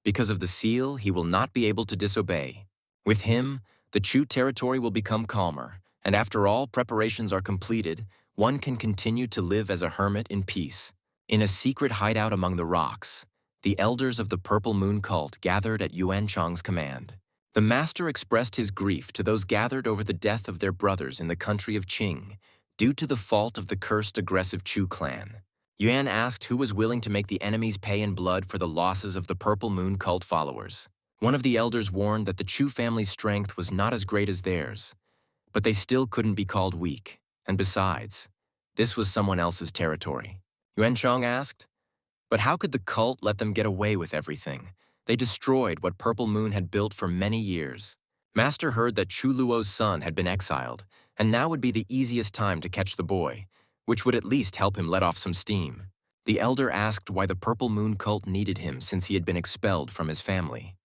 Because of the seal, he will not be able to disobey. With him, the Chu territory will become calmer, and after all preparations are completed, one can continue to live as a hermit in peace. In a secret hideout among the rocks, the elders of the Purple Moon cult gathered at Yuan Chang's command. The master expressed his grief to those gathered over the death of their brothers in the country of Qing, due to the fault of the cursed aggressive Chu clan. Yuan asked who was willing to make the enemies pay in blood for the losses of the Purple Moon cult followers. One of the elders warned that the Chu family's strength was not as great as theirs, but they still couldn't be called weak, and besides, this was someone else's territory. Yuan Chang asked, but how could the cult let them get away with everything? They destroyed what Purple Moon had built for many years. Master heard that Chu Luo's son had been exiled, and now would be the easiest time to catch the boy, which would at least help him let off some steam. The elder asked why the Purple Moon cult needed him since he had been expelled from his family.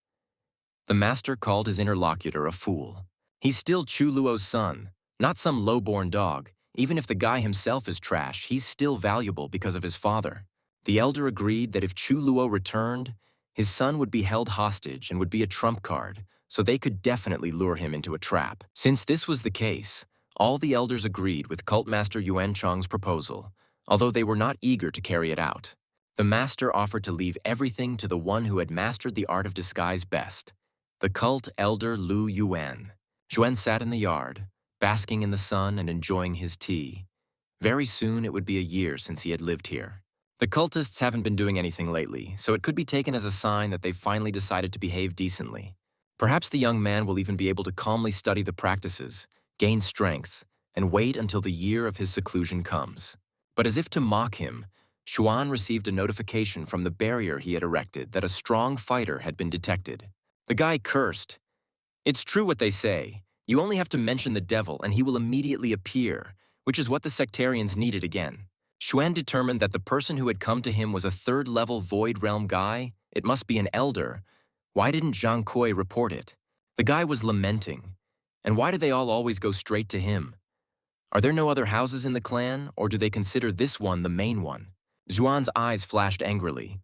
The master called his interlocutor a fool. He's still Chu Luo's son, not some low-born dog. Even if the guy himself is trash, he's still valuable because of his father. The elder agreed that if Chu Luo returned, his son would be held hostage and would be a trump card, so they could definitely lure him into a trap. Since this was the case, all the elders agreed with Cult Master Yuan Chang's proposal, although they were not eager to carry it out. The master offered to leave everything to the one who had mastered the art of disguise best, the cult elder Lu Yuan. Yuan sat in the yard, basking in the sun and enjoying his tea. Very soon it would be a year since he had lived here. The cultists haven't been doing anything lately, so it could be taken as a sign that they've finally decided to behave decently. Perhaps the young man will even be able to calmly study the practices, gain strength, and wait until the year of his seclusion comes. But as if to mock him, Xuan received a notification from the barrier he had erected that a strong fighter had been detected. The guy cursed. It's true what they say. You only have to mention the devil and he will immediately appear, which is what the sectarians needed again. Xuan determined that the person who had come to him was a third-level Void Realm guy. It must be an elder. Why didn't Zhang Kui report it? The guy was lamenting. And why do they all always go straight to him? Are there no other houses in the clan, or do they consider this one the main one? Xuan's eyes flashed angrily.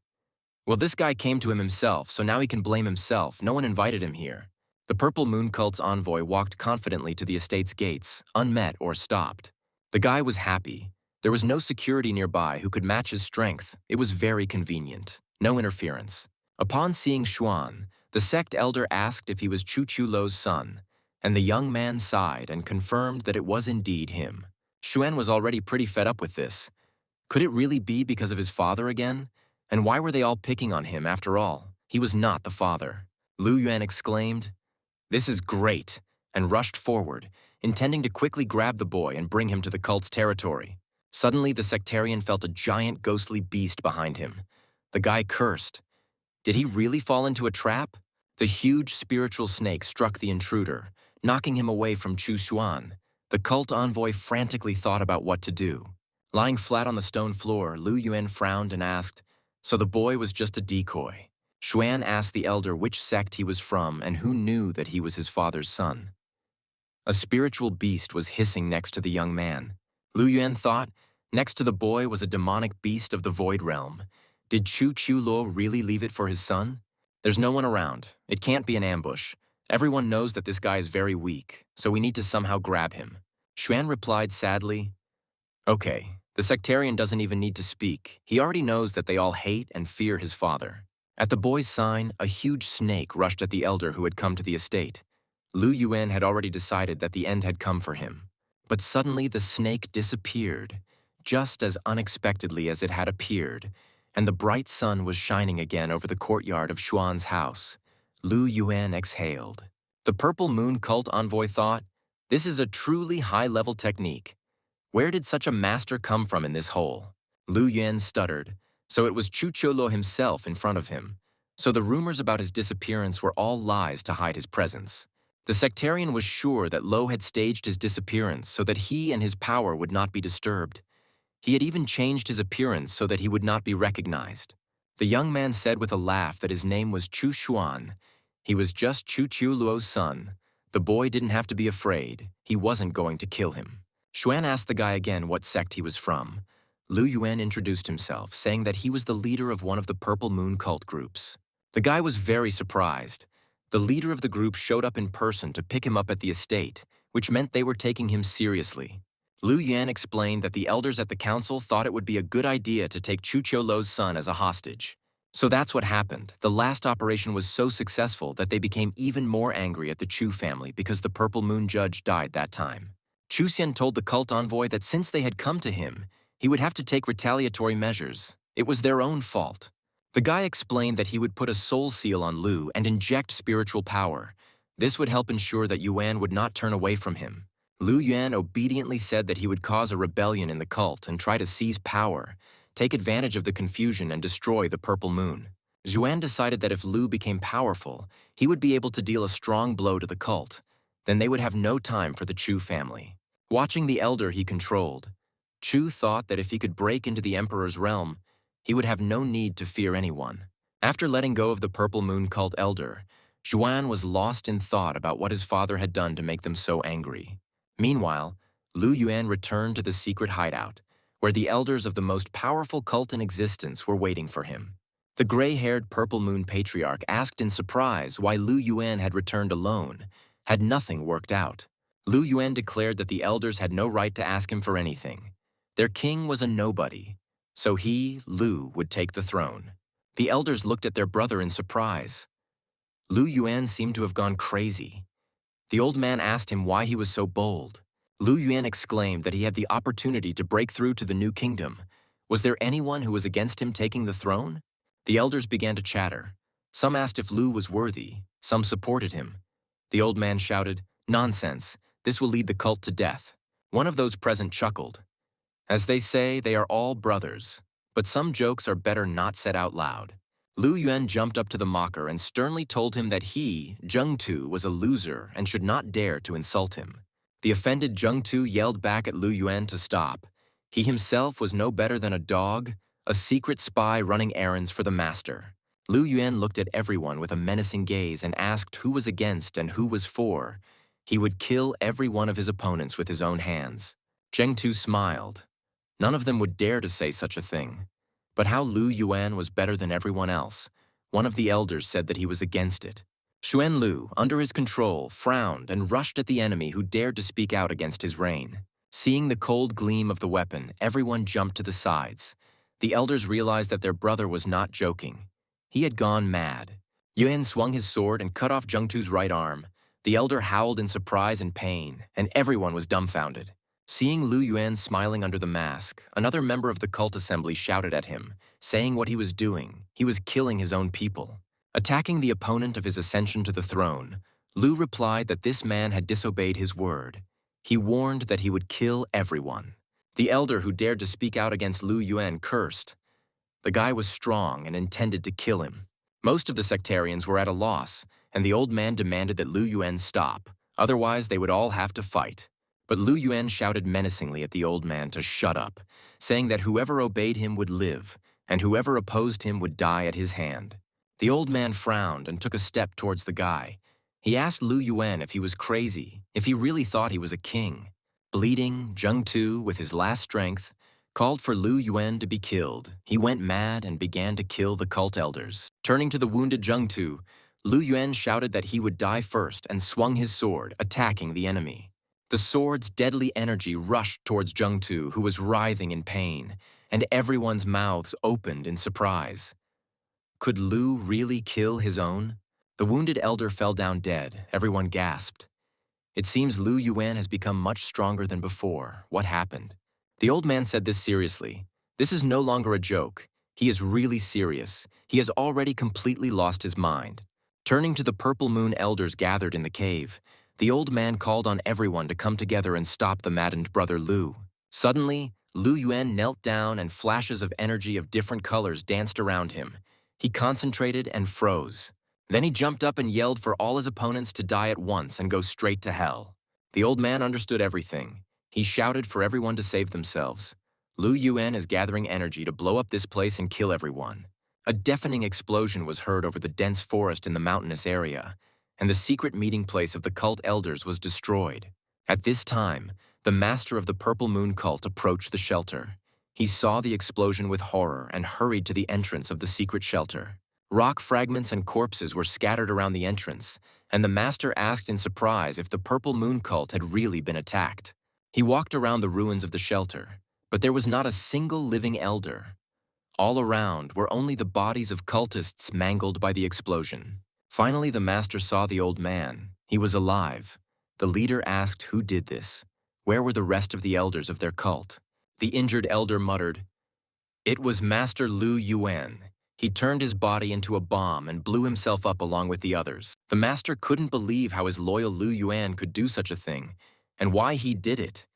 Well, this guy came to him himself, so now he can blame himself. No one invited him here. The Purple Moon cult's envoy walked confidently to the estate's gates, unmet or stopped. The guy was happy. There was no security nearby who could match his strength. It was very convenient. No interference. Upon seeing Xuan, the sect elder asked if he was Chu Luo's son, and the young man sighed and confirmed that it was indeed him. Xuan was already pretty fed up with this. Could it really be because of his father again? And why were they all picking on him after all? He was not the father. Lu Yuan exclaimed, "This is great," and rushed forward, intending to quickly grab the boy and bring him to the cult's territory. Suddenly, the sectarian felt a giant ghostly beast behind him. The guy cursed. Did he really fall into a trap? The huge spiritual snake struck the intruder, knocking him away from Chu Xuan. The cult envoy frantically thought about what to do. Lying flat on the stone floor, Lu Yuan frowned and asked, "So the boy was just a decoy?" Xuan asked the elder which sect he was from and who knew that he was his father's son. A spiritual beast was hissing next to the young man. Lu Yuan thought, next to the boy was a demonic beast of the Void Realm. Did Chu Luo really leave it for his son? There's no one around. It can't be an ambush. Everyone knows that this guy is very weak, so we need to somehow grab him. Xuan replied sadly, "Okay, the sectarian doesn't even need to speak. He already knows that they all hate and fear his father." At the boy's sign, a huge snake rushed at the elder who had come to the estate. Lu Yuan had already decided that the end had come for him. But suddenly the snake disappeared, just as unexpectedly as it had appeared, and the bright sun was shining again over the courtyard of Xuan's house. Lu Yuan exhaled. The Purple Moon cult envoy thought, this is a truly high-level technique. Where did such a master come from in this hole? Lu Yuan stuttered, so it was Chu Luo himself in front of him. So the rumors about his disappearance were all lies to hide his presence. The sectarian was sure that Lo had staged his disappearance so that he and his power would not be disturbed. He had even changed his appearance so that he would not be recognized. The young man said with a laugh that his name was Chu Xuan. He was just Chu Luo's son. The boy didn't have to be afraid. He wasn't going to kill him. Xuan asked the guy again what sect he was from. Lu Yuan introduced himself, saying that he was the leader of one of the Purple Moon cult groups. The guy was very surprised. The leader of the group showed up in person to pick him up at the estate, which meant they were taking him seriously. Lu Yuan explained that the elders at the council thought it would be a good idea to take Chu Qiulou's son as a hostage. So that's what happened. The last operation was so successful that they became even more angry at the Chu family because the Purple Moon judge died that time. Chu Xian told the cult envoy that since they had come to him, he would have to take retaliatory measures. It was their own fault. The guy explained that he would put a soul seal on Lu and inject spiritual power. This would help ensure that Yuan would not turn away from him. Lu Yuan obediently said that he would cause a rebellion in the cult and try to seize power, take advantage of the confusion and destroy the Purple Moon. Yuan decided that if Lu became powerful, he would be able to deal a strong blow to the cult. Then they would have no time for the Chu family. Watching the elder he controlled, Chu thought that if he could break into the emperor's realm, he would have no need to fear anyone. After letting go of the Purple Moon cult elder, Yuan was lost in thought about what his father had done to make them so angry. Meanwhile, Lu Yuan returned to the secret hideout, where the elders of the most powerful cult in existence were waiting for him. The gray-haired Purple Moon patriarch asked in surprise why Lu Yuan had returned alone. Had nothing worked out? Lu Yuan declared that the elders had no right to ask him for anything. Their king was a nobody, so he, Lu, would take the throne. The elders looked at their brother in surprise. Lu Yuan seemed to have gone crazy. The old man asked him why he was so bold. Lu Yuan exclaimed that he had the opportunity to break through to the new kingdom. Was there anyone who was against him taking the throne? The elders began to chatter. Some asked if Lu was worthy, some supported him. The old man shouted, "Nonsense, this will lead the cult to death." One of those present chuckled. As they say, they are all brothers, but some jokes are better not said out loud. Lu Yuan jumped up to the mocker and sternly told him that he, Zheng Tu, was a loser and should not dare to insult him. The offended Zheng Tu yelled back at Lu Yuan to stop. He himself was no better than a dog, a secret spy running errands for the master. Lu Yuan looked at everyone with a menacing gaze and asked who was against and who was for. He would kill every one of his opponents with his own hands. Zheng Tu smiled. None of them would dare to say such a thing. But how Lu Yuan was better than everyone else. One of the elders said that he was against it. Xuan Lu, under his control, frowned and rushed at the enemy who dared to speak out against his reign. Seeing the cold gleam of the weapon, everyone jumped to the sides. The elders realized that their brother was not joking. He had gone mad. Yuan swung his sword and cut off Zheng Tu's right arm. The elder howled in surprise and pain, and everyone was dumbfounded. Seeing Lu Yuan smiling under the mask, another member of the cult assembly shouted at him, saying what he was doing. He was killing his own people. Attacking the opponent of his ascension to the throne, Lu replied that this man had disobeyed his word. He warned that he would kill everyone. The elder who dared to speak out against Lu Yuan cursed. The guy was strong and intended to kill him. Most of the sectarians were at a loss, and the old man demanded that Lu Yuan stop, otherwise they would all have to fight. But Lu Yuan shouted menacingly at the old man to shut up, saying that whoever obeyed him would live, and whoever opposed him would die at his hand. The old man frowned and took a step towards the guy. He asked Lu Yuan if he was crazy, if he really thought he was a king. Bleeding, Zheng Tu, with his last strength, called for Lu Yuan to be killed. He went mad and began to kill the cult elders. Turning to the wounded Zheng Tu, Lu Yuan shouted that he would die first and swung his sword, attacking the enemy. The sword's deadly energy rushed towards Zheng Tu, who was writhing in pain, and everyone's mouths opened in surprise. Could Lu really kill his own? The wounded elder fell down dead. Everyone gasped. It seems Lu Yuan has become much stronger than before. What happened? The old man said this seriously. This is no longer a joke. He is really serious. He has already completely lost his mind. Turning to the Purple Moon elders gathered in the cave, the old man called on everyone to come together and stop the maddened brother Lu. Suddenly, Lu Yuan knelt down and flashes of energy of different colors danced around him. He concentrated and froze. Then he jumped up and yelled for all his opponents to die at once and go straight to hell. The old man understood everything. He shouted for everyone to save themselves. Lu Yuan is gathering energy to blow up this place and kill everyone. A deafening explosion was heard over the dense forest in the mountainous area, and the secret meeting place of the cult elders was destroyed. At this time, the master of the Purple Moon cult approached the shelter. He saw the explosion with horror and hurried to the entrance of the secret shelter. Rock fragments and corpses were scattered around the entrance, and the master asked in surprise if the Purple Moon cult had really been attacked. He walked around the ruins of the shelter, but there was not a single living elder. All around were only the bodies of cultists mangled by the explosion. Finally, the master saw the old man. He was alive. The leader asked who did this. Where were the rest of the elders of their cult? The injured elder muttered, "It was Master Lu Yuan. He turned his body into a bomb and blew himself up along with the others." The master couldn't believe how his loyal Lu Yuan could do such a thing, and why he did it.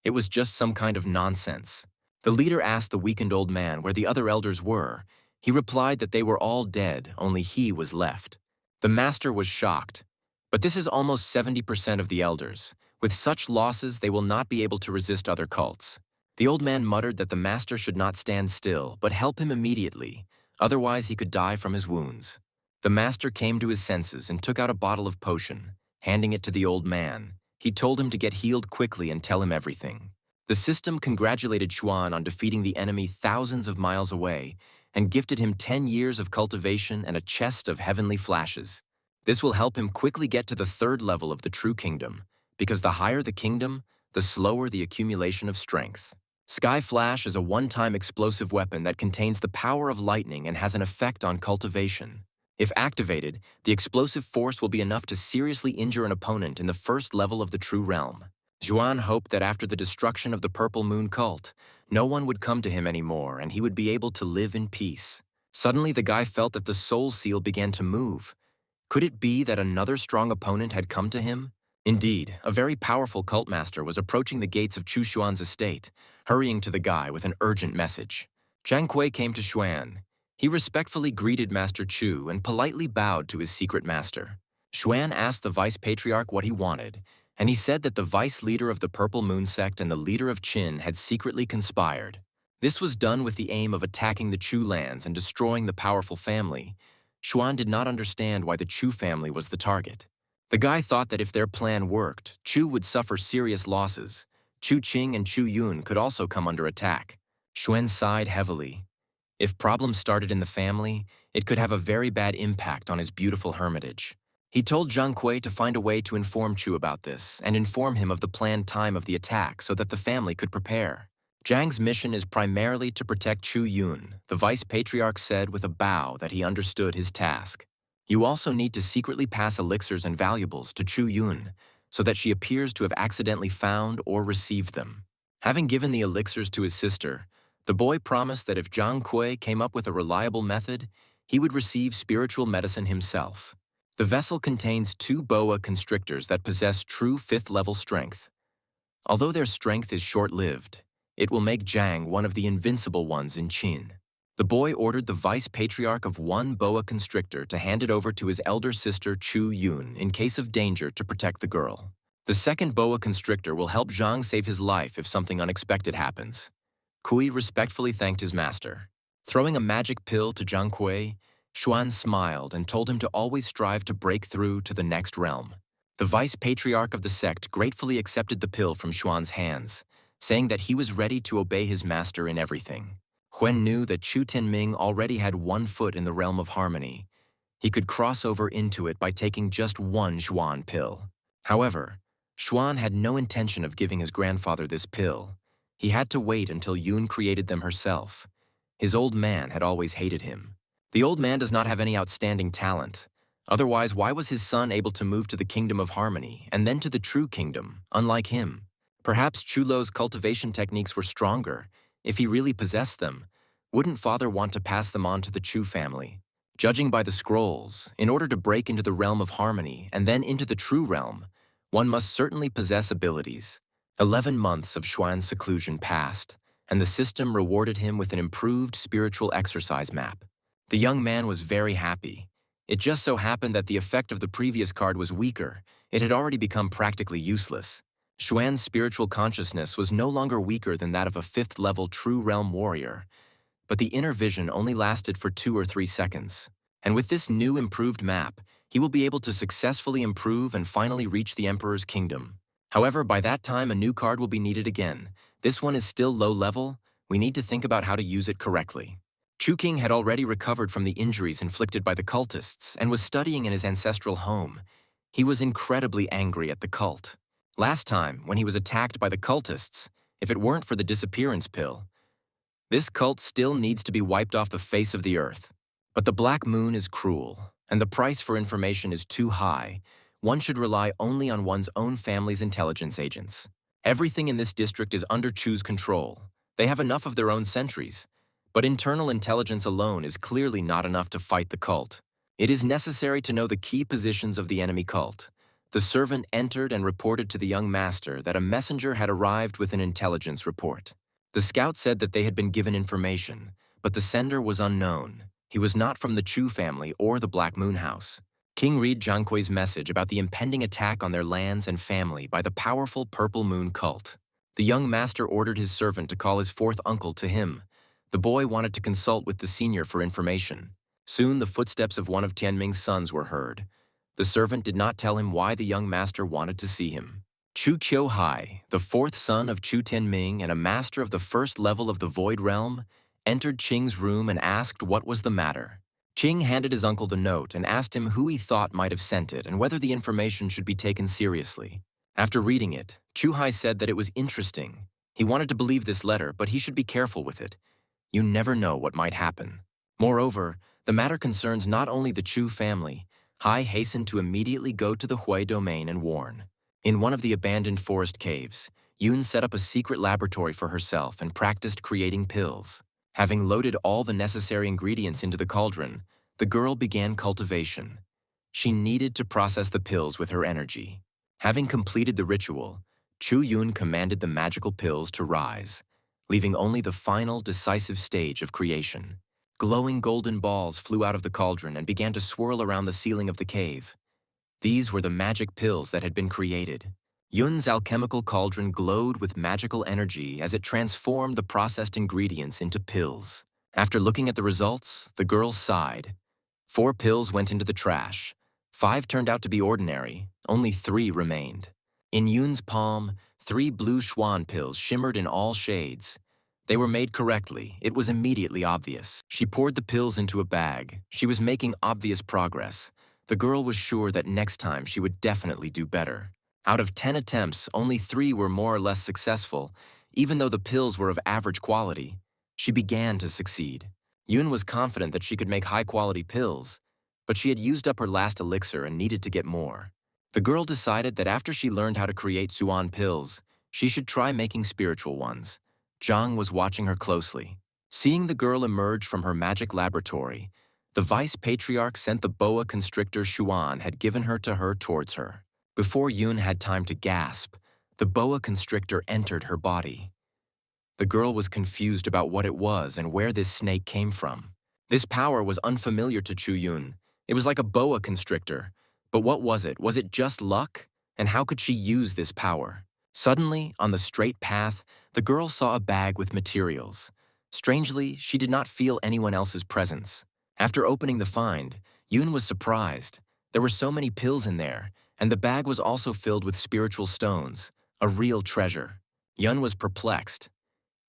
It was just some kind of nonsense. The leader asked the weakened old man where the other elders were. He replied that they were all dead, only he was left. The master was shocked. But this is almost 70% of the elders. With such losses, they will not be able to resist other cults. The old man muttered that the master should not stand still, but help him immediately. Otherwise, he could die from his wounds. The master came to his senses and took out a bottle of potion, handing it to the old man. He told him to get healed quickly and tell him everything. The system congratulated Xuan on defeating the enemy thousands of miles away and gifted him 10 years of cultivation and a chest of heavenly flashes. This will help him quickly get to the 3rd level of the true kingdom, because the higher the kingdom, the slower the accumulation of strength. Sky Flash is a one-time explosive weapon that contains the power of lightning and has an effect on cultivation. If activated, the explosive force will be enough to seriously injure an opponent in the 1st level of the true realm. Xuan hoped that after the destruction of the Purple Moon cult, no one would come to him anymore and he would be able to live in peace. Suddenly, the guy felt that the soul seal began to move. Could it be that another strong opponent had come to him? Indeed, a very powerful cult master was approaching the gates of Chu Xuan's estate, hurrying to the guy with an urgent message. Zhang Kui came to Xuan. He respectfully greeted Master Chu and politely bowed to his secret master. Xuan asked the vice patriarch what he wanted, and he said that the vice leader of the Purple Moon sect and the leader of Qin had secretly conspired. This was done with the aim of attacking the Chu lands and destroying the powerful family. Xuan did not understand why the Chu family was the target. The guy thought that if their plan worked, Chu would suffer serious losses. Chu Qing and Chu Yun could also come under attack. Xuan sighed heavily. If problems started in the family, it could have a very bad impact on his beautiful hermitage. He told Zhang Kui to find a way to inform Chu about this and inform him of the planned time of the attack so that the family could prepare. Zhang's mission is primarily to protect Chu Yun. The vice patriarch said with a bow that he understood his task. You also need to secretly pass elixirs and valuables to Chu Yun so that she appears to have accidentally found or received them. Having given the elixirs to his sister, the boy promised that if Zhang Kui came up with a reliable method, he would receive spiritual medicine himself. The vessel contains 2 boa constrictors that possess true 5th-level strength. Although their strength is short-lived, it will make Zhang one of the invincible ones in Qin. The boy ordered the vice patriarch of 1 boa constrictor to hand it over to his elder sister Chu Yun in case of danger to protect the girl. The 2nd boa constrictor will help Zhang save his life if something unexpected happens. Kui respectfully thanked his master. Throwing a magic pill to Zhang Kui, Xuan smiled and told him to always strive to break through to the next realm. The vice patriarch of the sect gratefully accepted the pill from Xuan's hands, saying that he was ready to obey his master in everything. Huen knew that Chu Tenming already had 1 foot in the realm of harmony. He could cross over into it by taking just 1 Xuan pill. However, Xuan had no intention of giving his grandfather this pill. He had to wait until Yun created them herself. His old man had always hated him. The old man does not have any outstanding talent. Otherwise, why was his son able to move to the kingdom of harmony and then to the true kingdom, unlike him? Perhaps Chulo's cultivation techniques were stronger. If he really possessed them, wouldn't father want to pass them on to the Chu family? Judging by the scrolls, in order to break into the realm of harmony and then into the true realm, one must certainly possess abilities. 11 months of Xuan's seclusion passed, and the system rewarded him with an improved spiritual exercise map. The young man was very happy. It just so happened that the effect of the previous card was weaker. It had already become practically useless. Xuan's spiritual consciousness was no longer weaker than that of a 5th-level true realm warrior, but the inner vision only lasted for 2 or 3 seconds. And with this new improved map, he will be able to successfully improve and finally reach the Emperor's kingdom. However, by that time, a new card will be needed again. This one is still low level. We need to think about how to use it correctly. Chu King had already recovered from the injuries inflicted by the cultists and was studying in his ancestral home. He was incredibly angry at the cult. Last time, when he was attacked by the cultists, if it weren't for the disappearance pill, this cult still needs to be wiped off the face of the earth. But the Black Moon is cruel, and the price for information is too high. One should rely only on one's own family's intelligence agents. Everything in this district is under Chu's control. They have enough of their own sentries. But internal intelligence alone is clearly not enough to fight the cult. It is necessary to know the key positions of the enemy cult. The servant entered and reported to the young master that a messenger had arrived with an intelligence report. The scout said that they had been given information, but the sender was unknown. He was not from the Chu family or the Black Moon House. King read Zhang Kui's message about the impending attack on their lands and family by the powerful Purple Moon cult. The young master ordered his servant to call his fourth uncle to him. The boy wanted to consult with the senior for information. Soon the footsteps of one of Tianming's sons were heard. The servant did not tell him why the young master wanted to see him. Chu Qiuhai, the fourth son of Chu Tianming and a master of the first level of the Void Realm, entered Qing's room and asked what was the matter. Qing handed his uncle the note and asked him who he thought might have sent it and whether the information should be taken seriously. After reading it, Chu Hai said that it was interesting. He wanted to believe this letter, but he should be careful with it. You never know what might happen. Moreover, the matter concerns not only the Chu family. Hai hastened to immediately go to the Hui domain and warn. In one of the abandoned forest caves, Yun set up a secret laboratory for herself and practiced creating pills. Having loaded all the necessary ingredients into the cauldron, the girl began cultivation. She needed to process the pills with her energy. Having completed the ritual, Chu Yun commanded the magical pills to rise, leaving only the final, decisive stage of creation. Glowing golden balls flew out of the cauldron and began to swirl around the ceiling of the cave. These were the magic pills that had been created. Yun's alchemical cauldron glowed with magical energy as it transformed the processed ingredients into pills. After looking at the results, the girl sighed. 4 pills went into the trash. 5 turned out to be ordinary. Only 3 remained. In Yun's palm, 3 blue Xuan pills shimmered in all shades. They were made correctly. It was immediately obvious. She poured the pills into a bag. She was making obvious progress. The girl was sure that next time she would definitely do better. Out of 10 attempts, only 3 were more or less successful, even though the pills were of average quality. She began to succeed. Yun was confident that she could make high-quality pills, but she had used up her last elixir and needed to get more. The girl decided that after she learned how to create Xuan pills, she should try making spiritual ones. Zhang was watching her closely. Seeing the girl emerge from her magic laboratory, the vice patriarch sent the boa constrictor Xuan had given her towards her. Before Yun had time to gasp, the boa constrictor entered her body. The girl was confused about what it was and where this snake came from. This power was unfamiliar to Chu Yun. It was like a boa constrictor. But what was it? Was it just luck? And how could she use this power? Suddenly, on the straight path, the girl saw a bag with materials. Strangely, she did not feel anyone else's presence. After opening the find, Yun was surprised. There were so many pills in there, and the bag was also filled with spiritual stones, a real treasure. Yun was perplexed.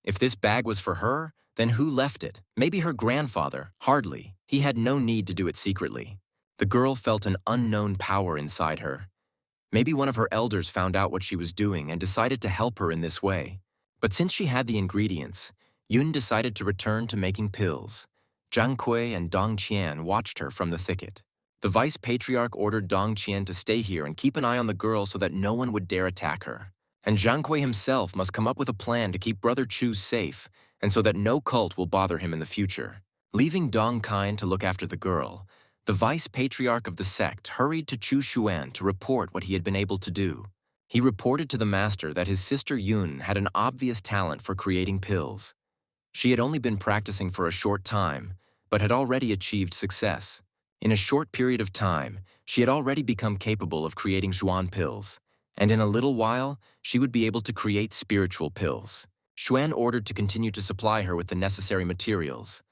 If this bag was for her, then who left it? Maybe her grandfather. Hardly. He had no need to do it secretly. The girl felt an unknown power inside her. Maybe one of her elders found out what she was doing and decided to help her in this way. But since she had the ingredients, Yun decided to return to making pills. Zhang Kui and Dong Qian watched her from the thicket. The vice patriarch ordered Dong Qian to stay here and keep an eye on the girl so that no one would dare attack her. And Zhang Kui himself must come up with a plan to keep Brother Chu safe and so that no cult will bother him in the future. Leaving Dong Kind to look after the girl, the vice patriarch of the sect hurried to Chu Xuan to report what he had been able to do. He reported to the master that his sister Yun had an obvious talent for creating pills. She had only been practicing for a short time, but had already achieved success. In a short period of time, she had already become capable of creating Xuan pills, and in a little while, she would be able to create spiritual pills. Xuan ordered to continue to supply her with the necessary materials.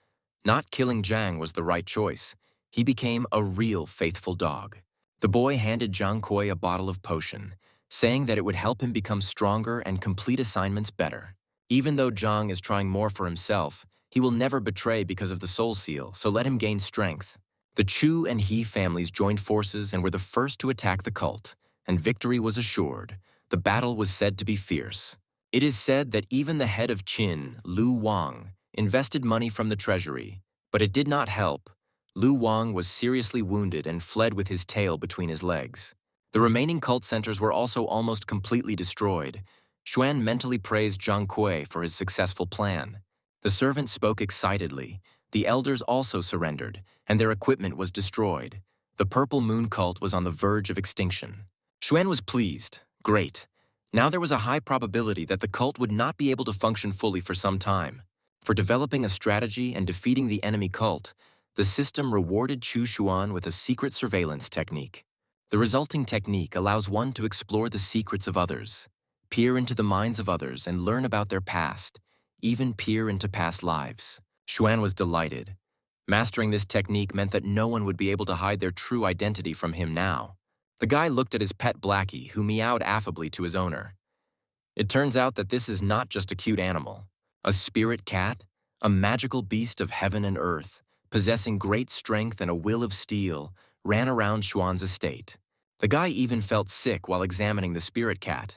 Not killing Zhang was the right choice. He became a real faithful dog. The boy handed Zhang Kui a bottle of potion. saying that it would help him become stronger and complete assignments better. Even though Zhang is trying more for himself, he will never betray because of the soul seal, so let him gain strength. The Chu and He families joined forces and were the first to attack the cult, and victory was assured. The battle was said to be fierce. It is said that even the head of Qin, Lu Wang, invested money from the treasury, but it did not help. Lu Wang was seriously wounded and fled with his tail between his legs. The remaining cult centers were also almost completely destroyed. Xuan mentally praised Zhang Kui for his successful plan. The servant spoke excitedly. The elders also surrendered, and their equipment was destroyed. The Purple Moon cult was on the verge of extinction. Xuan was pleased. Great. Now there was a high probability that the cult would not be able to function fully for some time. For developing a strategy and defeating the enemy cult, the system rewarded Chu Xuan with a secret surveillance technique. The resulting technique allows one to explore the secrets of others, peer into the minds of others and learn about their past, even peer into past lives. Xuan was delighted. Mastering this technique meant that no one would be able to hide their true identity from him now. The guy looked at his pet Blackie, who meowed affably to his owner. It turns out that this is not just a cute animal. A spirit cat, a magical beast of heaven and earth, possessing great strength and a will of steel, ran around Xuan's estate. The guy even felt sick while examining the spirit cat.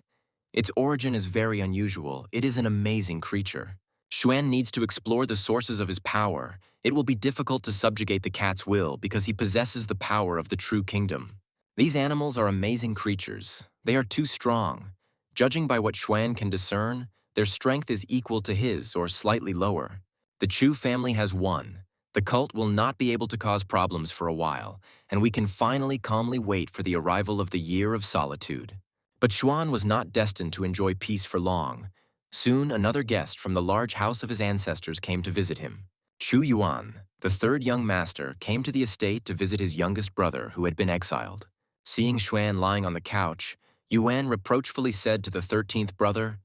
Its origin is very unusual. It is an amazing creature. Xuan needs to explore the sources of his power. It will be difficult to subjugate the cat's will because he possesses the power of the true kingdom. These animals are amazing creatures. They are too strong. Judging by what Xuan can discern, their strength is equal to his or slightly lower. The Chu family has won. The cult will not be able to cause problems for a while, and we can finally calmly wait for the arrival of the Year of Solitude. But Xuan was not destined to enjoy peace for long. Soon, another guest from the large house of his ancestors came to visit him. Chu Yuan, the third young master, came to the estate to visit his youngest brother who had been exiled. Seeing Xuan lying on the couch, Yuan reproachfully said to the 13th brother,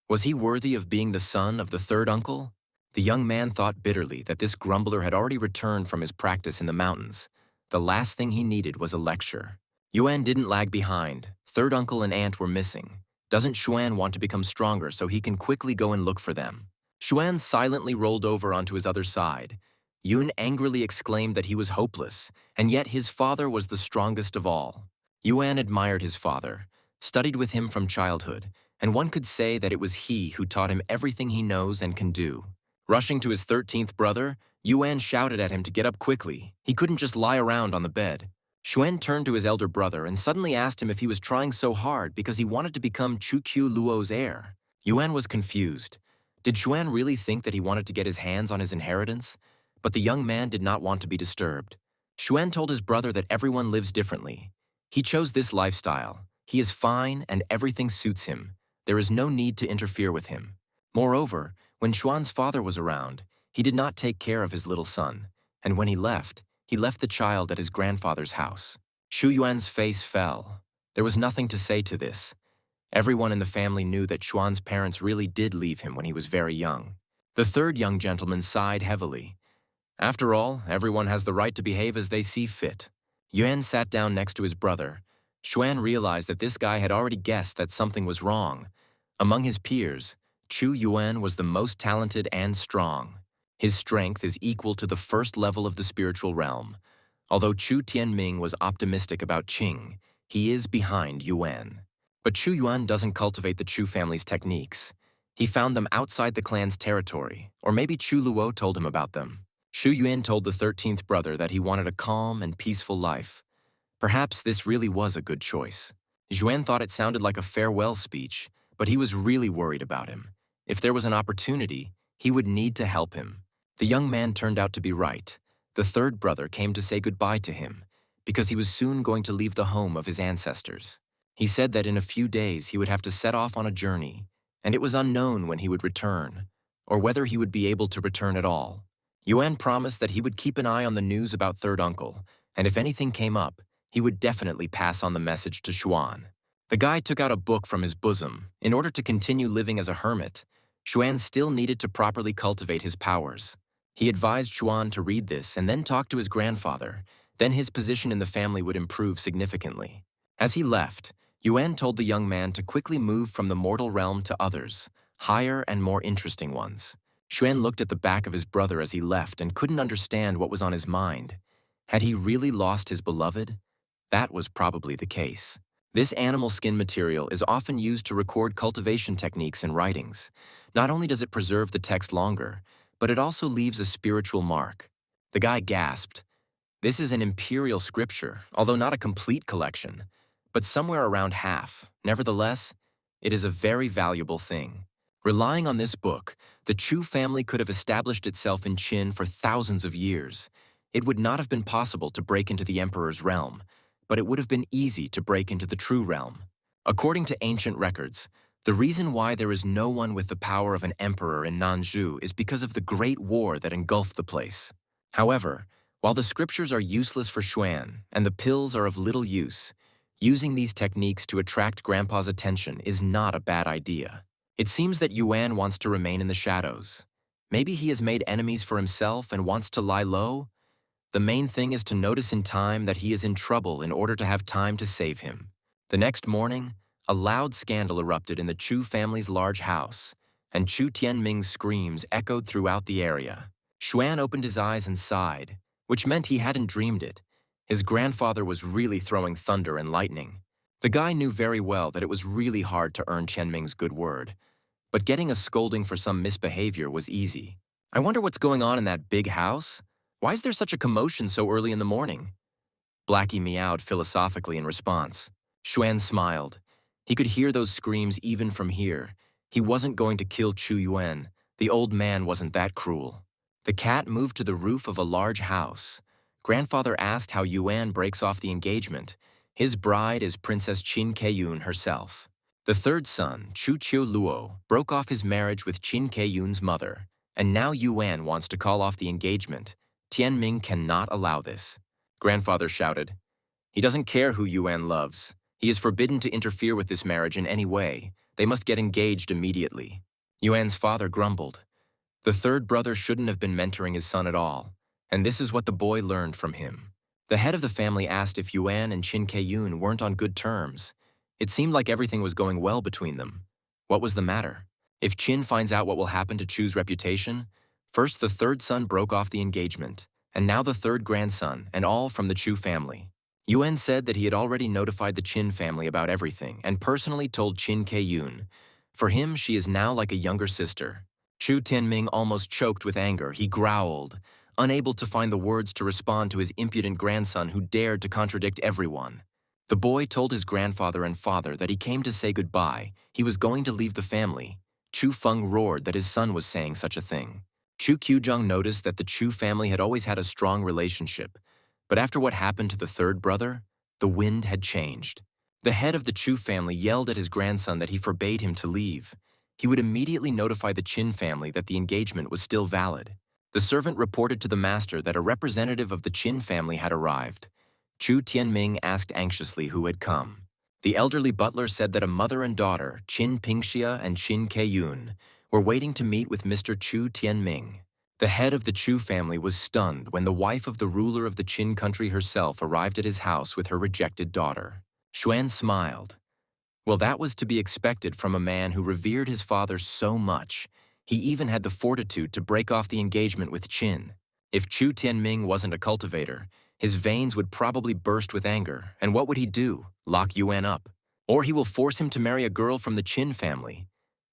"Was he worthy of being the son of the third uncle?" The young man thought bitterly that this grumbler had already returned from his practice in the mountains. The last thing he needed was a lecture. Yuan didn't lag behind. Third uncle and aunt were missing. Doesn't Xuan want to become stronger so he can quickly go and look for them? Xuan silently rolled over onto his other side. Yun angrily exclaimed that he was hopeless, and yet his father was the strongest of all. Yuan admired his father, studied with him from childhood, and one could say that it was he who taught him everything he knows and can do. Rushing to his 13th brother, Yuan shouted at him to get up quickly. He couldn't just lie around on the bed. Xuan turned to his elder brother and suddenly asked him if he was trying so hard because he wanted to become Chukyu Luo's heir. Yuan was confused. Did Xuan really think that he wanted to get his hands on his inheritance? But the young man did not want to be disturbed. Xuan told his brother that everyone lives differently. He chose this lifestyle. He is fine and everything suits him. There is no need to interfere with him. Moreover, when Xuan's father was around, he did not take care of his little son, and when he left the child at his grandfather's house. Xu Yuan's face fell. There was nothing to say to this. Everyone in the family knew that Xuan's parents really did leave him when he was very young. The third young gentleman sighed heavily. After all, everyone has the right to behave as they see fit. Yuan sat down next to his brother. Xuan realized that this guy had already guessed that something was wrong. Among his peers, Chu Yuan was the most talented and strong. His strength is equal to the first level of the spiritual realm. Although Chu Tianming was optimistic about Qing, he is behind Yuan. But Chu Yuan doesn't cultivate the Chu family's techniques. He found them outside the clan's territory, or maybe Chu Luo told him about them. Xu Yuan told the 13th brother that he wanted a calm and peaceful life. Perhaps this really was a good choice. Yuan thought it sounded like a farewell speech, but he was really worried about him. If there was an opportunity, he would need to help him. The young man turned out to be right. The third brother came to say goodbye to him, because he was soon going to leave the home of his ancestors. He said that in a few days he would have to set off on a journey, and it was unknown when he would return, or whether he would be able to return at all. Yuan promised that he would keep an eye on the news about third uncle, and if anything came up, he would definitely pass on the message to Xuan. The guy took out a book from his bosom. In order to continue living as a hermit, Xuan still needed to properly cultivate his powers. He advised Xuan to read this and then talk to his grandfather. Then his position in the family would improve significantly. As he left, Yuan told the young man to quickly move from the mortal realm to others, higher and more interesting ones. Xuan looked at the back of his brother as he left and couldn't understand what was on his mind. Had he really lost his beloved? That was probably the case. This animal skin material is often used to record cultivation techniques in writings. Not only does it preserve the text longer, but it also leaves a spiritual mark. The guy gasped. This is an imperial scripture, although not a complete collection, but somewhere around half. Nevertheless, it is a very valuable thing. Relying on this book, the Chu family could have established itself in Qin for thousands of years. It would not have been possible to break into the emperor's realm, but it would have been easy to break into the true realm. According to ancient records, the reason why there is no one with the power of an emperor in Nanzhou is because of the great war that engulfed the place. However, while the scriptures are useless for Xuan and the pills are of little use, using these techniques to attract Grandpa's attention is not a bad idea. It seems that Yuan wants to remain in the shadows. Maybe he has made enemies for himself and wants to lie low? The main thing is to notice in time that he is in trouble in order to have time to save him. The next morning, a loud scandal erupted in the Chu family's large house, and Chu Tianming's screams echoed throughout the area. Xuan opened his eyes and sighed, which meant he hadn't dreamed it. His grandfather was really throwing thunder and lightning. The guy knew very well that it was really hard to earn Tianming's good word, but getting a scolding for some misbehavior was easy. I wonder what's going on in that big house? Why is there such a commotion so early in the morning? Blackie meowed philosophically in response. Xuan smiled. He could hear those screams even from here. He wasn't going to kill Chu Yuan. The old man wasn't that cruel. The cat moved to the roof of a large house. Grandfather asked how Yuan breaks off the engagement. His bride is Princess Qin Keiyun herself. The third son, Chu Qiu Luo, broke off his marriage with Qin Keiyun's mother, and now Yuan wants to call off the engagement. Tianming cannot allow this. Grandfather shouted. He doesn't care who Yuan loves. He is forbidden to interfere with this marriage in any way. They must get engaged immediately. Yuan's father grumbled. The third brother shouldn't have been mentoring his son at all, and this is what the boy learned from him. The head of the family asked if Yuan and Qin Keiyun weren't on good terms. It seemed like everything was going well between them. What was the matter? If Qin finds out what will happen to Chu's reputation, first the third son broke off the engagement, and now the third grandson, and all from the Chu family. Yuan said that he had already notified the Qin family about everything and personally told Qin Keiyun. For him, she is now like a younger sister. Chu Tianming almost choked with anger. He growled, unable to find the words to respond to his impudent grandson who dared to contradict everyone. The boy told his grandfather and father that he came to say goodbye. He was going to leave the family. Chu Feng roared that his son was saying such a thing. Chu Quzheng noticed that the Chu family had always had a strong relationship, but after what happened to the third brother, the wind had changed. The head of the Chu family yelled at his grandson that he forbade him to leave. He would immediately notify the Qin family that the engagement was still valid. The servant reported to the master that a representative of the Qin family had arrived. Chu Tianming asked anxiously who had come. The elderly butler said that a mother and daughter, Qin Pingxia and Qin Keiyun, were waiting to meet with Mr. Chu Tianming. The head of the Chu family was stunned when the wife of the ruler of the Qin country herself arrived at his house with her rejected daughter. Xuan smiled. Well, that was to be expected from a man who revered his father so much. He even had the fortitude to break off the engagement with Qin. If Chu Tianming wasn't a cultivator, his veins would probably burst with anger, and what would he do? Lock Yuan up? Or he will force him to marry a girl from the Qin family.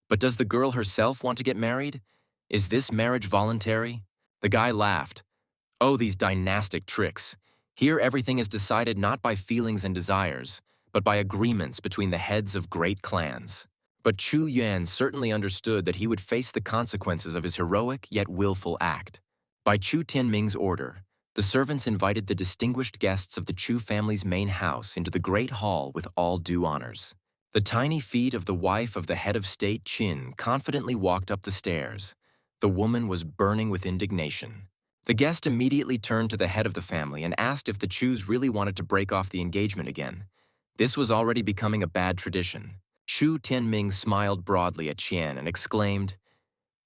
But does the girl herself want to get married? Is this marriage voluntary? The guy laughed. Oh, these dynastic tricks. Here everything is decided not by feelings and desires, but by agreements between the heads of great clans. But Chu Yuan certainly understood that he would face the consequences of his heroic yet willful act. By Chu Tianming's order, the servants invited the distinguished guests of the Chu family's main house into the great hall with all due honors. The tiny feet of the wife of the head of state Qin confidently walked up the stairs. The woman was burning with indignation. The guest immediately turned to the head of the family and asked if the Chus really wanted to break off the engagement again. This was already becoming a bad tradition. Chu Tianming smiled broadly at Qian and exclaimed,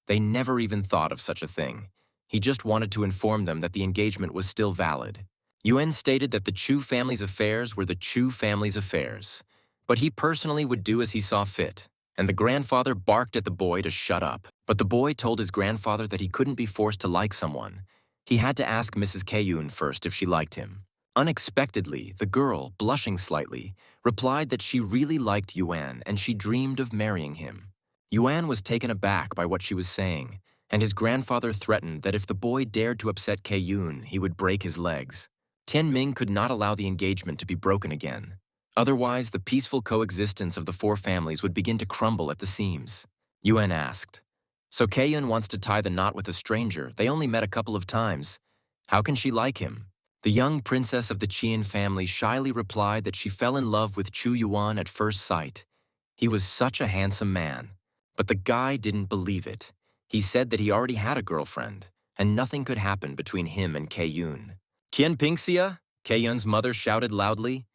"They never even thought of such a thing." He just wanted to inform them that the engagement was still valid. Yuan stated that the Chu family's affairs were the Chu family's affairs. but he personally would do as he saw fit. And the grandfather barked at the boy to shut up. But the boy told his grandfather that he couldn't be forced to like someone. He had to ask Mrs. Kayun first if she liked him. Unexpectedly, the girl, blushing slightly, replied that she really liked Yuan and she dreamed of marrying him. Yuan was taken aback by what she was saying, and his grandfather threatened that if the boy dared to upset Kayun, he would break his legs. Tianming could not allow the engagement to be broken again. Otherwise, the peaceful coexistence of the four families would begin to crumble at the seams. Yuan asked, "So Kayun wants to tie the knot with a stranger. They only met a couple of times. How can she like him?" The young princess of the Qian family shyly replied that she fell in love with Chu Yuan at first sight. He was such a handsome man. But the guy didn't believe it. He said that he already had a girlfriend, and nothing could happen between him and Kayun. "Qian Pingxia?" Kayun's mother shouted loudly.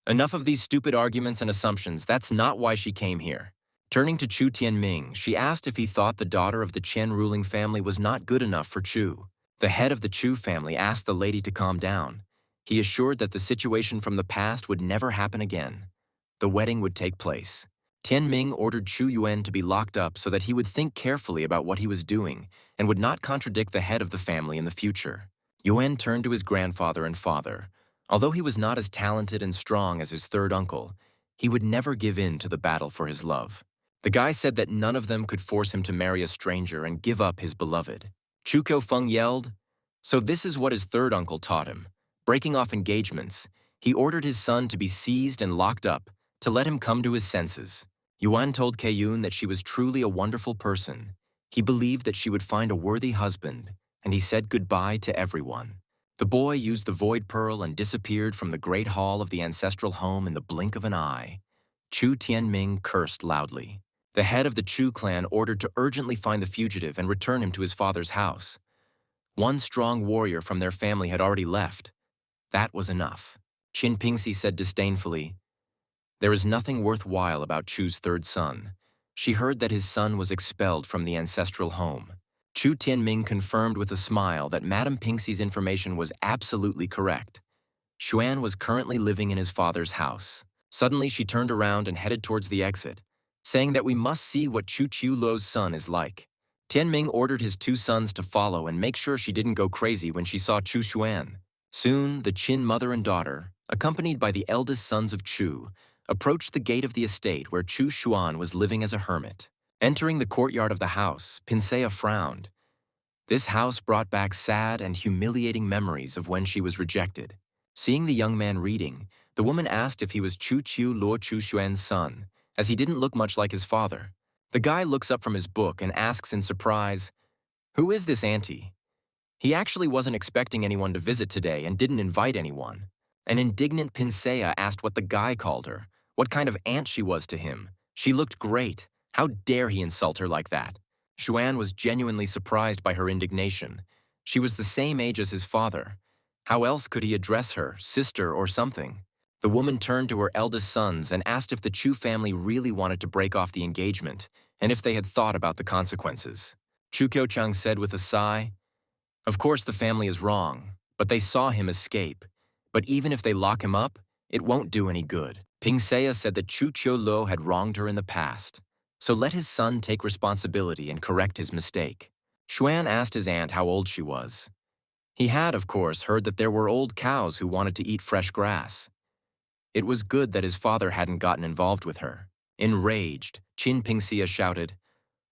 "Enough of these stupid arguments and assumptions. That's not why she came here." Turning to Chu Tianming, she asked if he thought the daughter of the Chen ruling family was not good enough for Chu. The head of the Chu family asked the lady to calm down. He assured that the situation from the past would never happen again. The wedding would take place. Tianming ordered Chu Yuan to be locked up so that he would think carefully about what he was doing and would not contradict the head of the family in the future. Yuan turned to his grandfather and father. Although he was not as talented and strong as his third uncle, he would never give in to the battle for his love. The guy said that none of them could force him to marry a stranger and give up his beloved. Chu Feng yelled, "So this is what his third uncle taught him. Breaking off engagements, he ordered his son to be seized and locked up to let him come to his senses." Yuan told Kayun that she was truly a wonderful person. He believed that she would find a worthy husband, and he said goodbye to everyone. The boy used the void pearl and disappeared from the great hall of the ancestral home in the blink of an eye. Chu Tianming cursed loudly. The head of the Chu clan ordered to urgently find the fugitive and return him to his father's house. One strong warrior from their family had already left. That was enough. Qin Pingxi said disdainfully, "There is nothing worthwhile about Chu's third son." She heard that his son was expelled from the ancestral home. Chu Tianming confirmed with a smile that Madame Pingxi's information was absolutely correct. Xuan was currently living in his father's house. Suddenly, she turned around and headed towards the exit, saying that we must see what Chu Qiulo's son is like. Tianming ordered his two sons to follow and make sure she didn't go crazy when she saw Chu Xuan. Soon, the Qin mother and daughter, accompanied by the eldest sons of Chu, approached the gate of the estate where Chu Xuan was living as a hermit. Entering the courtyard of the house, Pinsea frowned. This house brought back sad and humiliating memories of when she was rejected. Seeing the young man reading, the woman asked if he was Chu Qiulo Chu Xuan's son, as he didn't look much like his father. The guy looks up from his book and asks in surprise, "Who is this auntie?" He actually wasn't expecting anyone to visit today and didn't invite anyone. An indignant Pinsea asked what the guy called her, what kind of aunt she was to him. She looked great. How dare he insult her like that? Xuan was genuinely surprised by her indignation. She was the same age as his father. How else could he address her, sister or something? The woman turned to her eldest sons and asked if the Chu family really wanted to break off the engagement, and if they had thought about the consequences. Chu Qiuchang said with a sigh, "Of course the family is wrong, but they saw him escape. But even if they lock him up, it won't do any good." Pingsea said that Chu Qiulo had wronged her in the past, so let his son take responsibility and correct his mistake. Xuan asked his aunt how old she was. He had, of course, heard that there were old cows who wanted to eat fresh grass. It was good that his father hadn't gotten involved with her. Enraged, Qin Pingxia shouted,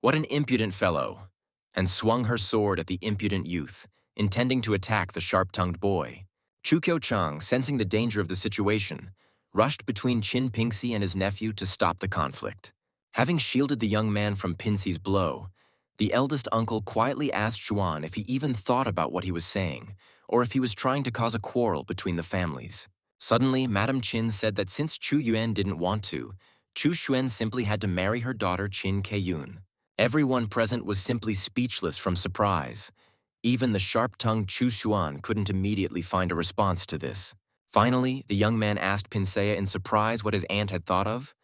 "What an impudent fellow!" and swung her sword at the impudent youth, intending to attack the sharp-tongued boy. Chu Qiuchang, sensing the danger of the situation, rushed between Qin Pingxi and his nephew to stop the conflict. Having shielded the young man from Pingxi's blow, the eldest uncle quietly asked Xuan if he even thought about what he was saying, or if he was trying to cause a quarrel between the families. Suddenly, Madame Qin said that since Chu Yuan didn't want to, Chu Xuan simply had to marry her daughter Qin Keiyun. Everyone present was simply speechless from surprise. Even the sharp-tongued Chu Xuan couldn't immediately find a response to this. Finally, the young man asked Pinsea in surprise what his aunt had thought of.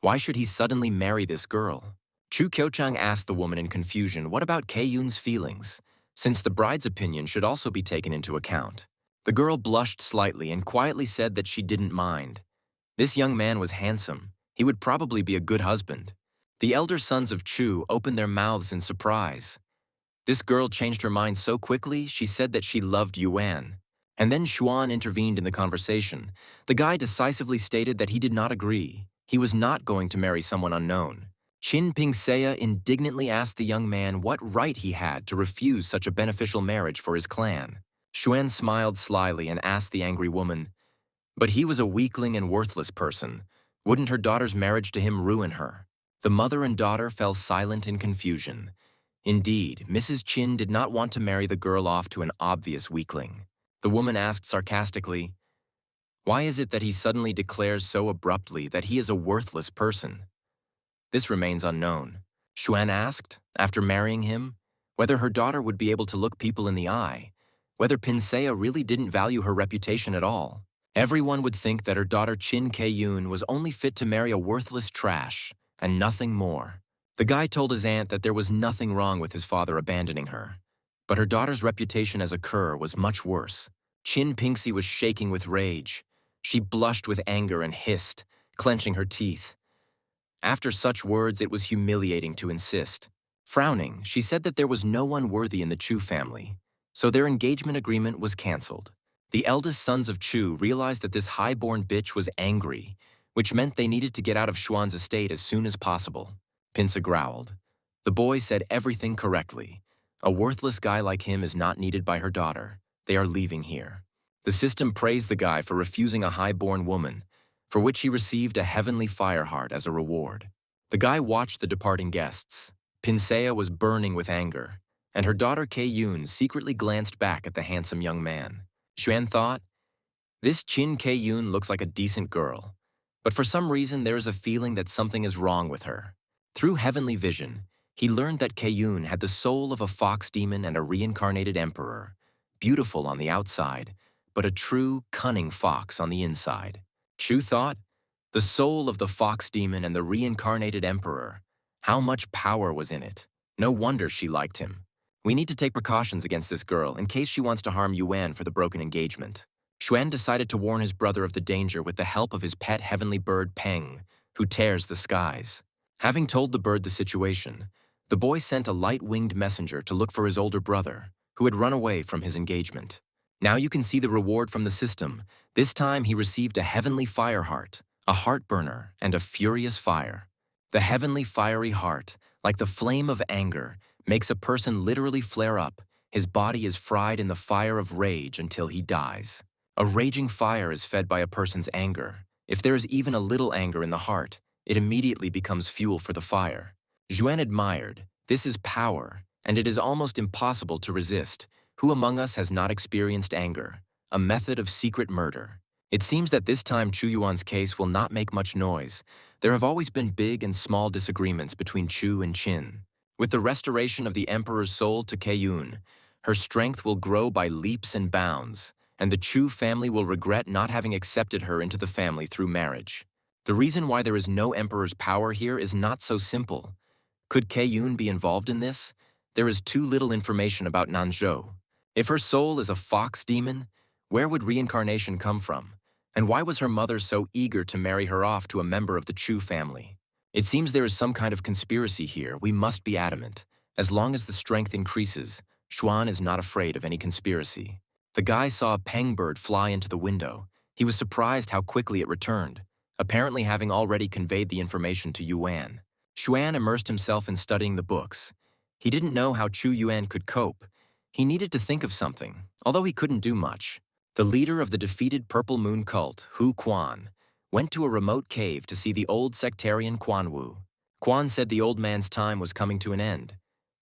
Why should he suddenly marry this girl? Chu Qiuchang asked the woman in confusion what about Keiyun's feelings, since the bride's opinion should also be taken into account. The girl blushed slightly and quietly said that she didn't mind. This young man was handsome. He would probably be a good husband. The elder sons of Chu opened their mouths in surprise. This girl changed her mind so quickly, she said that she loved Yuan. And then Xuan intervened in the conversation. The guy decisively stated that he did not agree. He was not going to marry someone unknown. Qin Pingsea indignantly asked the young man what right he had to refuse such a beneficial marriage for his clan. Xuan smiled slyly and asked the angry woman, "But he was a weakling and worthless person. Wouldn't her daughter's marriage to him ruin her?" The mother and daughter fell silent in confusion. Indeed, Mrs. Qin did not want to marry the girl off to an obvious weakling. The woman asked sarcastically, "Why is it that he suddenly declares so abruptly that he is a worthless person?" This remains unknown. Xuan asked, after marrying him, whether her daughter would be able to look people in the eye, whether Pinsea really didn't value her reputation at all. Everyone would think that her daughter Qin Keyun was only fit to marry a worthless trash, and nothing more. The guy told his aunt that there was nothing wrong with his father abandoning her, but her daughter's reputation as a cur was much worse. Qin Pingxi was shaking with rage. She blushed with anger and hissed, clenching her teeth. After such words, it was humiliating to insist. Frowning, she said that there was no one worthy in the Chu family, so their engagement agreement was cancelled. The eldest sons of Chu realized that this high-born bitch was angry, which meant they needed to get out of Xuan's estate as soon as possible. Pinsa growled. The boy said everything correctly. A worthless guy like him is not needed by her daughter. They are leaving here. The system praised the guy for refusing a high-born woman, for which he received a heavenly fireheart as a reward. The guy watched the departing guests. Pinsea was burning with anger, and her daughter Kei-yun secretly glanced back at the handsome young man. Xuan thought, "This Qin Kei-yun looks like a decent girl, but for some reason there is a feeling that something is wrong with her." Through heavenly vision, he learned that Kei-yun had the soul of a fox demon and a reincarnated emperor, beautiful on the outside, but a true, cunning fox on the inside. Chu thought, the soul of the fox demon and the reincarnated emperor, how much power was in it? No wonder she liked him. We need to take precautions against this girl in case she wants to harm Yuan for the broken engagement. Xuan decided to warn his brother of the danger with the help of his pet heavenly bird Peng, who tears the skies. Having told the bird the situation, the boy sent a light-winged messenger to look for his older brother, who had run away from his engagement. Now you can see the reward from the system. This time he received a heavenly fire heart, a heart burner, and a furious fire. The heavenly fiery heart, like the flame of anger, makes a person literally flare up. His body is fried in the fire of rage until he dies. A raging fire is fed by a person's anger. If there is even a little anger in the heart, it immediately becomes fuel for the fire. Xuan admired, "This is power, and it is almost impossible to resist. Who among us has not experienced anger? A method of secret murder." It seems that this time Chu Yuan's case will not make much noise. There have always been big and small disagreements between Chu and Qin. With the restoration of the emperor's soul to Kei-yun, her strength will grow by leaps and bounds, and the Chu family will regret not having accepted her into the family through marriage. The reason why there is no emperor's power here is not so simple. Could Kei-yun be involved in this? There is too little information about Nanzhou. If her soul is a fox demon, where would reincarnation come from? And why was her mother so eager to marry her off to a member of the Chu family? It seems there is some kind of conspiracy here. We must be adamant. As long as the strength increases, Xuan is not afraid of any conspiracy. The guy saw a peng bird fly into the window. He was surprised how quickly it returned, apparently having already conveyed the information to Yuan. Xuan immersed himself in studying the books. He didn't know how Chu Yuan could cope. He needed to think of something, although he couldn't do much. The leader of the defeated Purple Moon cult, Hu Quan, went to a remote cave to see the old sectarian Quan Wu. Quan said the old man's time was coming to an end,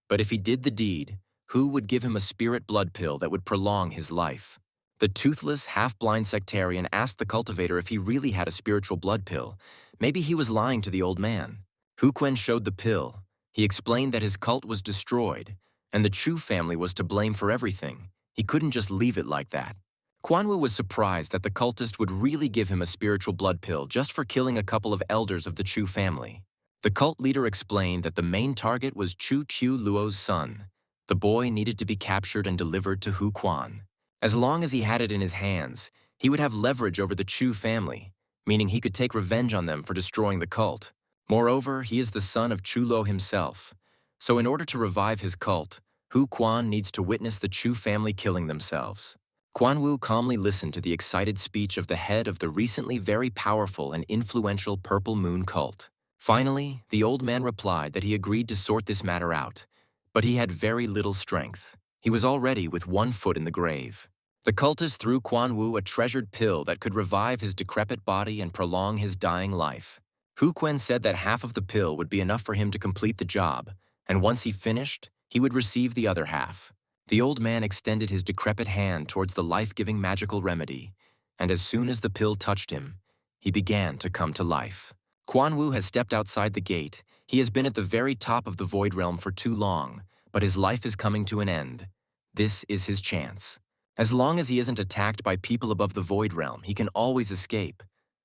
but if he did the deed, Hu would give him a spirit blood pill that would prolong his life. The toothless, half-blind sectarian asked the cultivator if he really had a spiritual blood pill. Maybe he was lying to the old man. Hu Quan showed the pill. He explained that his cult was destroyed, and the Chu family was to blame for everything. He couldn't just leave it like that. Quan Wu was surprised that the cultist would really give him a spiritual blood pill just for killing a couple of elders of the Chu family. The cult leader explained that the main target was Chu Qiu Luo's son. The boy needed to be captured and delivered to Hu Quan. As long as he had it in his hands, he would have leverage over the Chu family. meaning he could take revenge on them for destroying the cult. Moreover, he is the son of Chulo himself. So in order to revive his cult, Hu Quan needs to witness the Chu family killing themselves. Quan Wu calmly listened to the excited speech of the head of the recently very powerful and influential Purple Moon cult. Finally, the old man replied that he agreed to sort this matter out, but he had very little strength. He was already with one foot in the grave. The cultist threw Quan Wu a treasured pill that could revive his decrepit body and prolong his dying life. Hu Quan said that half of the pill would be enough for him to complete the job, and once he finished, he would receive the other half. The old man extended his decrepit hand towards the life-giving magical remedy, and as soon as the pill touched him, he began to come to life. Quan Wu has stepped outside the gate. He has been at the very top of the Void Realm for too long, but his life is coming to an end. This is his chance. As long as he isn't attacked by people above the Void Realm, he can always escape.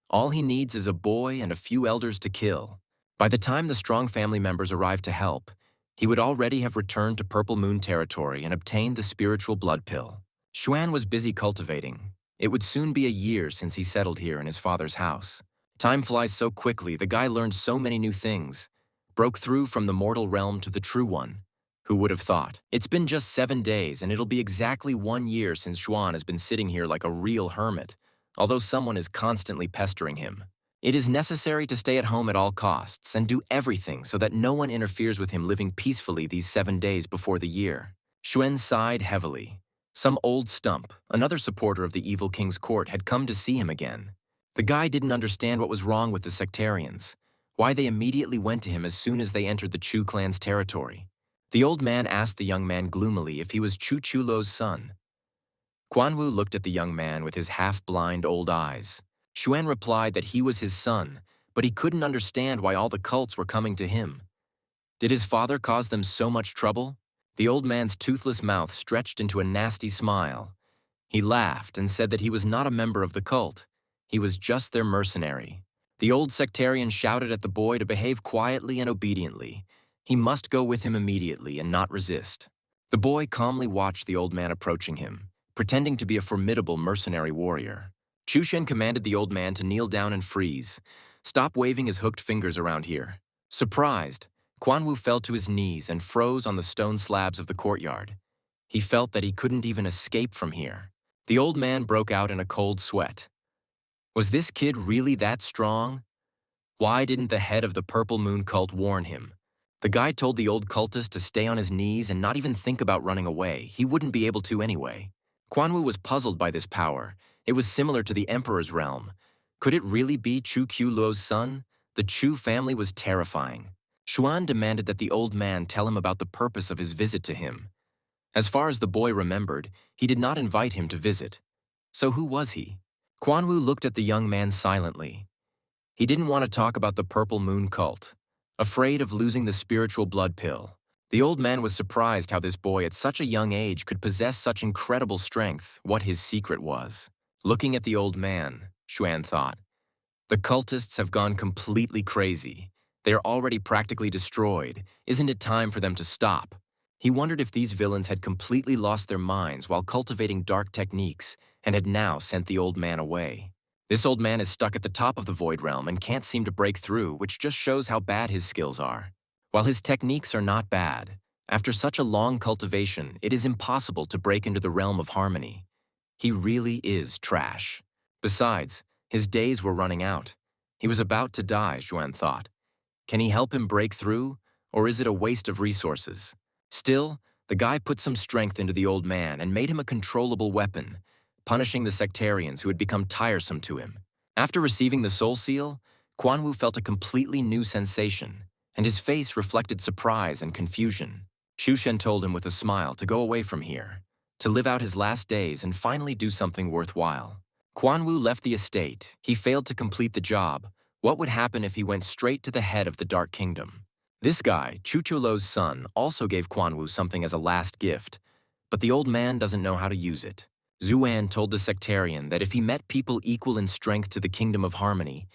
All he needs is a boy and a few elders to kill. By the time the strong family members arrive to help, he would already have returned to Purple Moon territory and obtained the spiritual blood pill. Xuan was busy cultivating. It would soon be a year since he settled here in his father's house. Time flies so quickly, the guy learned so many new things. Broke through from the mortal realm to the true one. Who would have thought? It's been just 7 days, and it'll be exactly 1 year since Xuan has been sitting here like a real hermit, although someone is constantly pestering him. It is necessary to stay at home at all costs and do everything so that no one interferes with him living peacefully these 7 days before the year. Xuan sighed heavily. Some old stump, another supporter of the evil king's court, had come to see him again. The guy didn't understand what was wrong with the sectarians, why they immediately went to him as soon as they entered the Chu clan's territory. The old man asked the young man gloomily if he was Chu Chulo's son. Quan Wu looked at the young man with his half-blind old eyes. Xuan replied that he was his son, but he couldn't understand why all the cults were coming to him. Did his father cause them so much trouble? The old man's toothless mouth stretched into a nasty smile. He laughed and said that he was not a member of the cult. He was just their mercenary. The old sectarian shouted at the boy to behave quietly and obediently. He must go with him immediately and not resist. The boy calmly watched the old man approaching him, pretending to be a formidable mercenary warrior. Chushen commanded the old man to kneel down and freeze. Stop waving his hooked fingers around here. Surprised, Quan Wu fell to his knees and froze on the stone slabs of the courtyard. He felt that he couldn't even escape from here. The old man broke out in a cold sweat. Was this kid really that strong? Why didn't the head of the Purple Moon cult warn him? The guy told the old cultist to stay on his knees and not even think about running away. He wouldn't be able to anyway. Quan Wu was puzzled by this power. It was similar to the Emperor's realm. Could it really be Chu Luo's son? The Chu family was terrifying. Xuan demanded that the old man tell him about the purpose of his visit to him. As far as the boy remembered, he did not invite him to visit. So who was he? Quan Wu looked at the young man silently. He didn't want to talk about the Purple Moon cult, afraid of losing the spiritual blood pill. The old man was surprised how this boy at such a young age could possess such incredible strength, what his secret was. Looking at the old man, Xuan thought, the cultists have gone completely crazy. They are already practically destroyed. Isn't it time for them to stop? He wondered if these villains had completely lost their minds while cultivating dark techniques and had now sent the old man away. This old man is stuck at the top of the Void Realm and can't seem to break through, which just shows how bad his skills are. While his techniques are not bad, after such a long cultivation, it is impossible to break into the realm of harmony. He really is trash. Besides, his days were running out. He was about to die, Xuan thought. Can he help him break through, or is it a waste of resources? Still, the guy put some strength into the old man and made him a controllable weapon, punishing the sectarians who had become tiresome to him. After receiving the soul seal, Quan Wu felt a completely new sensation, and his face reflected surprise and confusion. Chushen told him with a smile to go away from here, to live out his last days and finally do something worthwhile. Quan Wu left the estate. He failed to complete the job. What would happen if he went straight to the head of the Dark Kingdom? This guy, Chu Chulo's son, also gave Quan Wu something as a last gift, but the old man doesn't know how to use it. Zuan told the sectarian that if he met people equal in strength to the Kingdom of Harmony,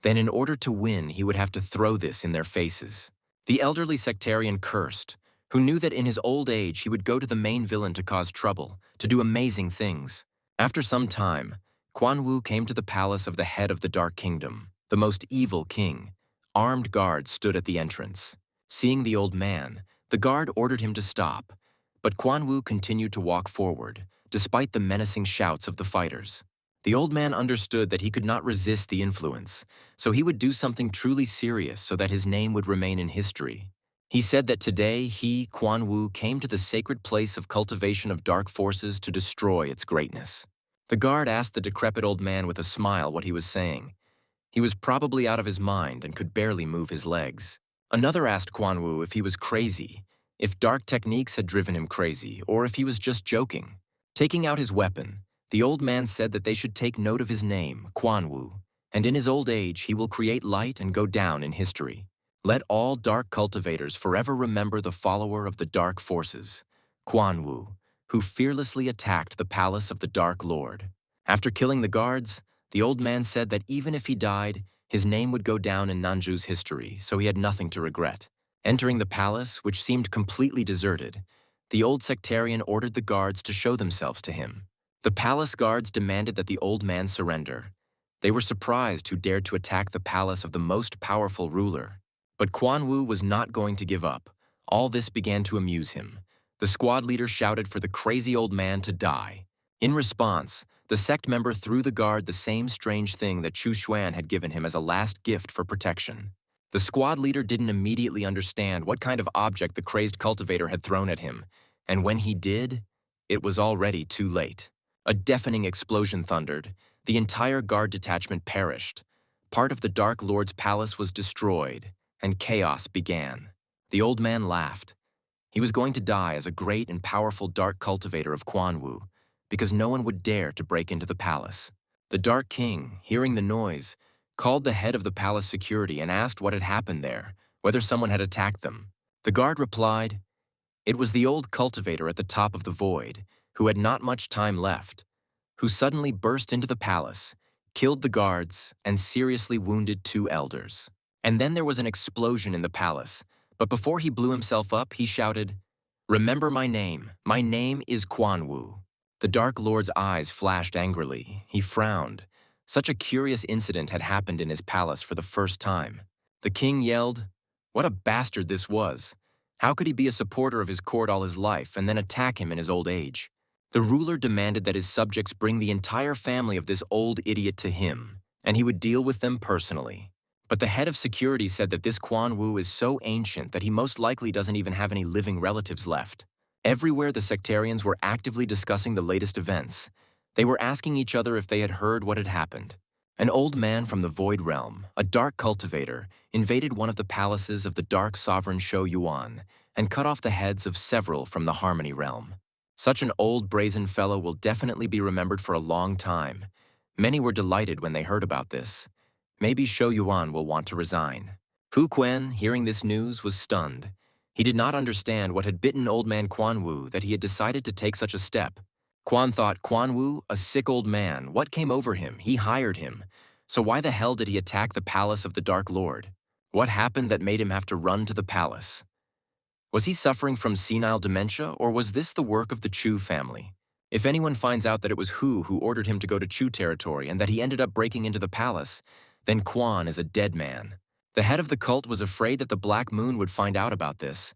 then in order to win, he would have to throw this in their faces. The elderly sectarian cursed, who knew that in his old age he would go to the main villain to cause trouble, to do amazing things. After some time, Quan Wu came to the palace of the head of the Dark Kingdom, the most evil king. Armed guards stood at the entrance. Seeing the old man, the guard ordered him to stop, but Quan Wu continued to walk forward, despite the menacing shouts of the fighters. The old man understood that he could not resist the influence, so he would do something truly serious so that his name would remain in history. He said that today he, Quan Wu, came to the sacred place of cultivation of dark forces to destroy its greatness. The guard asked the decrepit old man with a smile what he was saying. He was probably out of his mind and could barely move his legs. Another asked Quan Wu if he was crazy, if dark techniques had driven him crazy, or if he was just joking. Taking out his weapon, the old man said that they should take note of his name, Quan Wu, and in his old age he will create light and go down in history. Let all dark cultivators forever remember the follower of the dark forces, Quan Wu, who fearlessly attacked the palace of the Dark Lord. After killing the guards, the old man said that even if he died, his name would go down in Nanju's history, so he had nothing to regret. Entering the palace, which seemed completely deserted, the old sectarian ordered the guards to show themselves to him. The palace guards demanded that the old man surrender. They were surprised who dared to attack the palace of the most powerful ruler. But Quan Wu was not going to give up. All this began to amuse him. The squad leader shouted for the crazy old man to die. In response, the sect member threw the guard the same strange thing that Chu Xuan had given him as a last gift for protection. The squad leader didn't immediately understand what kind of object the crazed cultivator had thrown at him, and when he did, it was already too late. A deafening explosion thundered. The entire guard detachment perished. Part of the Dark Lord's palace was destroyed, and chaos began. The old man laughed. He was going to die as a great and powerful dark cultivator of Quan Wu, because no one would dare to break into the palace. The Dark King, hearing the noise, called the head of the palace security and asked what had happened there, whether someone had attacked them. The guard replied, "It was the old cultivator at the top of the void, who had not much time left, who suddenly burst into the palace, killed the guards, and seriously wounded 2 elders. And then there was an explosion in the palace, but before he blew himself up, he shouted, 'Remember my name. My name is Quan Wu.'" The Dark Lord's eyes flashed angrily. He frowned. Such a curious incident had happened in his palace for the first time. The king yelled, "What a bastard this was! How could he be a supporter of his court all his life and then attack him in his old age?" The ruler demanded that his subjects bring the entire family of this old idiot to him, and he would deal with them personally. But the head of security said that this Quan Wu is so ancient that he most likely doesn't even have any living relatives left. Everywhere the sectarians were actively discussing the latest events. They were asking each other if they had heard what had happened. An old man from the Void Realm, a dark cultivator, invaded one of the palaces of the dark sovereign Shou Yuan and cut off the heads of several from the Harmony Realm. Such an old brazen fellow will definitely be remembered for a long time. Many were delighted when they heard about this. Maybe Shou Yuan will want to resign. Hu Quan, hearing this news, was stunned. He did not understand what had bitten old man Quan Wu that he had decided to take such a step. Quan thought, Quan Wu, a sick old man, what came over him? He hired him. So why the hell did he attack the palace of the Dark Lord? What happened that made him have to run to the palace? Was he suffering from senile dementia, or was this the work of the Chu family? If anyone finds out that it was who ordered him to go to Chu territory and that he ended up breaking into the palace, then Quan is a dead man. The head of the cult was afraid that the Black Moon would find out about this,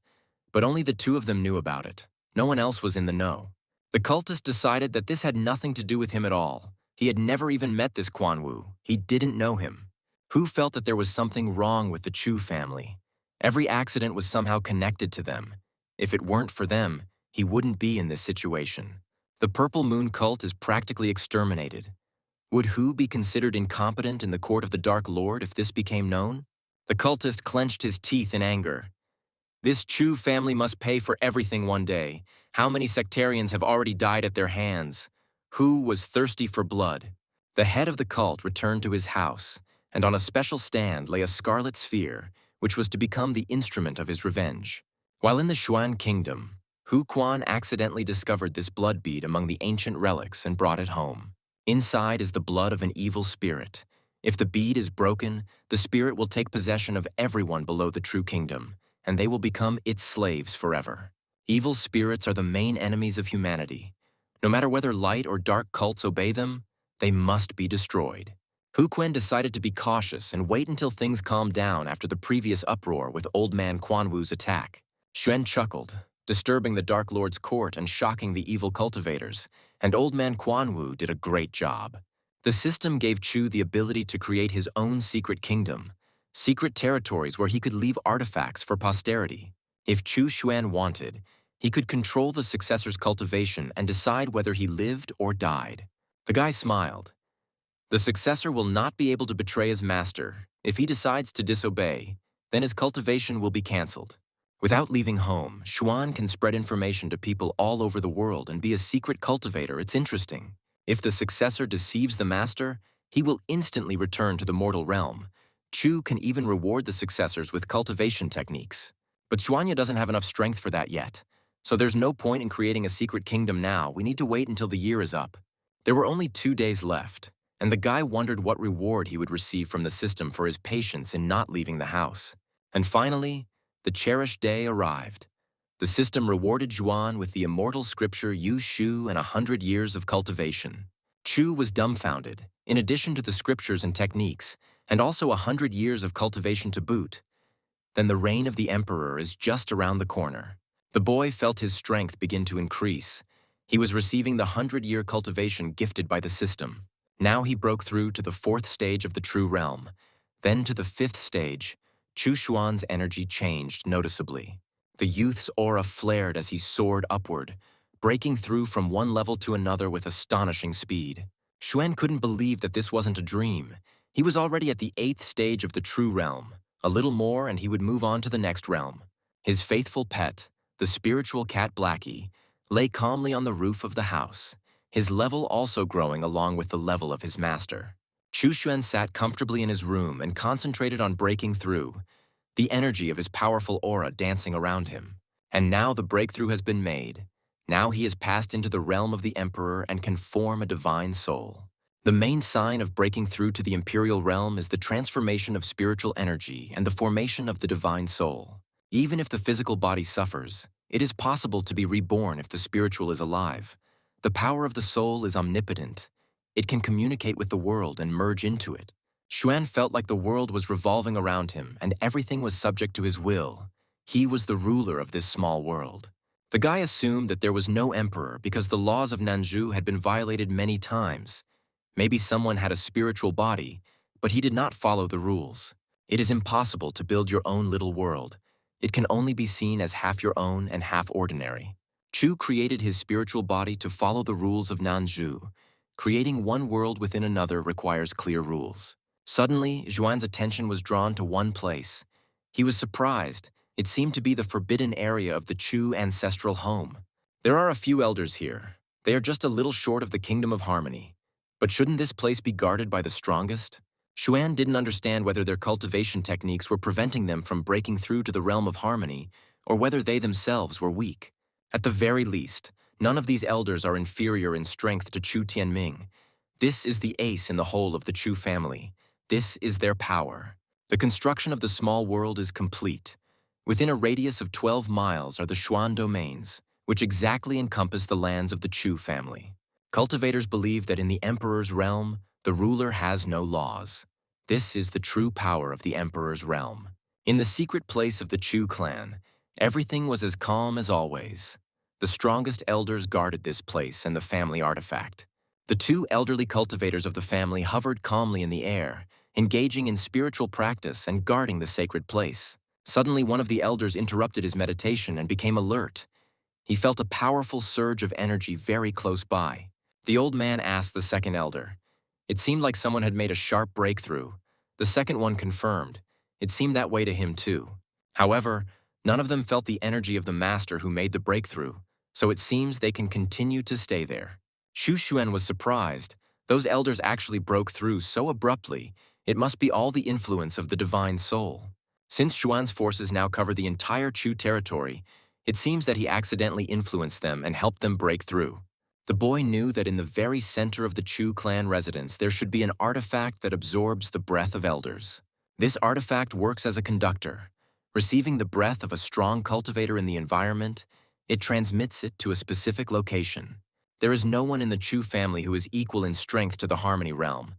but only the 2 of them knew about it. No one else was in the know. The cultist decided that this had nothing to do with him at all. He had never even met this Quan Wu. He didn't know him. Hu felt that there was something wrong with the Chu family. Every accident was somehow connected to them. If it weren't for them, he wouldn't be in this situation. The Purple Moon cult is practically exterminated. Would Hu be considered incompetent in the court of the Dark Lord if this became known? The cultist clenched his teeth in anger. This Chu family must pay for everything one day. How many sectarians have already died at their hands? Hu was thirsty for blood. The head of the cult returned to his house, and on a special stand lay a scarlet sphere, which was to become the instrument of his revenge. While in the Xuan kingdom, Hu Quan accidentally discovered this blood bead among the ancient relics and brought it home. Inside is the blood of an evil spirit. If the bead is broken, the spirit will take possession of everyone below the true kingdom, and they will become its slaves forever. Evil spirits are the main enemies of humanity. No matter whether light or dark cults obey them, They must be destroyed. Hu Quen decided to be cautious and wait until things calmed down after the previous uproar with Old Man Quan Wu's attack. Xuan chuckled, disturbing the Dark Lord's court and shocking the evil cultivators, and Old Man Quan Wu did a great job. The system gave Chu the ability to create his own secret kingdom, secret territories where he could leave artifacts for posterity. If Chu Xuan wanted, he could control the successor's cultivation and decide whether he lived or died. The guy smiled. The successor will not be able to betray his master. If he decides to disobey, then his cultivation will be cancelled. Without leaving home, Xuan can spread information to people all over the world and be a secret cultivator. It's interesting. If the successor deceives the master, he will instantly return to the mortal realm. Chu can even reward the successors with cultivation techniques. But Xuanya doesn't have enough strength for that yet. So there's no point in creating a secret kingdom now. We need to wait until the year is up. There were only 2 days left, and the guy wondered what reward he would receive from the system for his patience in not leaving the house. And finally, the cherished day arrived. The system rewarded Zhuan with the immortal scripture Yu Shu and 100 years of cultivation. Chu was dumbfounded, in addition to the scriptures and techniques, and also 100 years of cultivation to boot. Then the reign of the emperor is just around the corner. The boy felt his strength begin to increase. He was receiving the 100-year cultivation gifted by the system. Now he broke through to the 4th stage of the true realm. Then to the 5th stage, Chu Xuan's energy changed noticeably. The youth's aura flared as he soared upward, breaking through from one level to another with astonishing speed. Xuan couldn't believe that this wasn't a dream. He was already at the 8th stage of the true realm. A little more and he would move on to the next realm. His faithful pet, the spiritual cat Blackie, lay calmly on the roof of the house, his level also growing along with the level of his master. Chu Xuan sat comfortably in his room and concentrated on breaking through, the energy of his powerful aura dancing around him. And now the breakthrough has been made. Now he has passed into the realm of the Emperor and can form a divine soul. The main sign of breaking through to the Imperial realm is the transformation of spiritual energy and the formation of the divine soul. Even if the physical body suffers, it is possible to be reborn if the spiritual is alive. The power of the soul is omnipotent. It can communicate with the world and merge into it. Xuan felt like the world was revolving around him and everything was subject to his will. He was the ruler of this small world. The guy assumed that there was no emperor because the laws of Nanzhu had been violated many times. Maybe someone had a spiritual body, but he did not follow the rules. It is impossible to build your own little world. It can only be seen as half your own and half ordinary. Chu created his spiritual body to follow the rules of Nanzhu. Creating one world within another requires clear rules. Suddenly, Zhuan's attention was drawn to one place. He was surprised. It seemed to be the forbidden area of the Chu ancestral home. There are a few elders here. They are just a little short of the Kingdom of Harmony. But shouldn't this place be guarded by the strongest? Xuan didn't understand whether their cultivation techniques were preventing them from breaking through to the realm of harmony, or whether they themselves were weak. At the very least, none of these elders are inferior in strength to Chu Tianming. This is the ace in the hole of the Chu family. This is their power. The construction of the small world is complete. Within a radius of 12 miles are the Xuan domains, which exactly encompass the lands of the Chu family. Cultivators believe that in the Emperor's realm, the ruler has no laws. This is the true power of the Emperor's realm. In the secret place of the Chu clan, everything was as calm as always. The strongest elders guarded this place and the family artifact. The 2 elderly cultivators of the family hovered calmly in the air, engaging in spiritual practice and guarding the sacred place. Suddenly, one of the elders interrupted his meditation and became alert. He felt a powerful surge of energy very close by. The old man asked the second elder. It seemed like someone had made a sharp breakthrough. The second one confirmed. It seemed that way to him too. However, none of them felt the energy of the master who made the breakthrough, so it seems they can continue to stay there. Xu Xuan was surprised. Those elders actually broke through so abruptly. It must be all the influence of the divine soul. Since Xuan's forces now cover the entire Chu territory, it seems that he accidentally influenced them and helped them break through. The boy knew that in the very center of the Chu clan residence there should be an artifact that absorbs the breath of elders. This artifact works as a conductor. Receiving the breath of a strong cultivator in the environment, it transmits it to a specific location. There is no one in the Chu family who is equal in strength to the Harmony realm.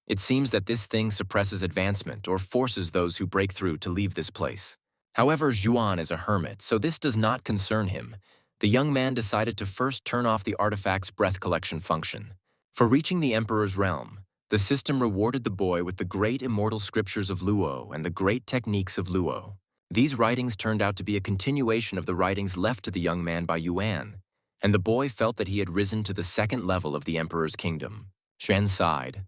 It seems that this thing suppresses advancement or forces those who break through to leave this place. However, Zhuan is a hermit, so this does not concern him. The young man decided to first turn off the artifact's breath collection function. For reaching the Emperor's realm, the system rewarded the boy with the great immortal scriptures of Luo and the great techniques of Luo. These writings turned out to be a continuation of the writings left to the young man by Yuan, and the boy felt that he had risen to the second level of the Emperor's kingdom. Xuan sighed.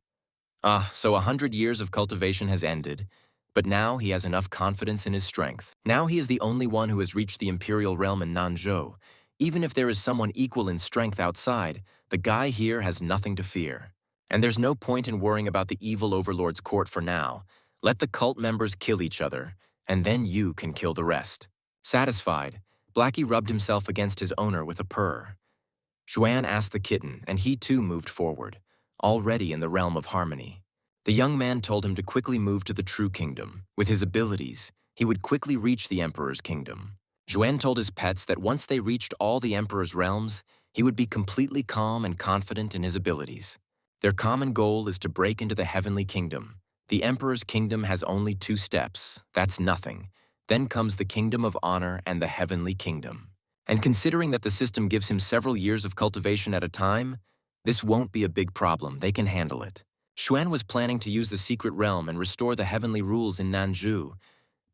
So 100 years of cultivation has ended, but now he has enough confidence in his strength. Now he is the only one who has reached the imperial realm in Nanzhou. Even if there is someone equal in strength outside, the guy here has nothing to fear. And there's no point in worrying about the evil overlord's court for now. Let the cult members kill each other, and then you can kill the rest. Satisfied, Blackie rubbed himself against his owner with a purr. Xuan asked the kitten, and he too moved forward, already in the realm of harmony. The young man told him to quickly move to the true kingdom. With his abilities, he would quickly reach the Emperor's kingdom. Xuan told his pets that once they reached all the Emperor's realms, he would be completely calm and confident in his abilities. Their common goal is to break into the heavenly kingdom. The Emperor's kingdom has only 2 steps. That's nothing. Then comes the kingdom of honor and the heavenly kingdom. And considering that the system gives him several years of cultivation at a time, this won't be a big problem. They can handle it. Xuan was planning to use the secret realm and restore the heavenly rules in Nanzhou,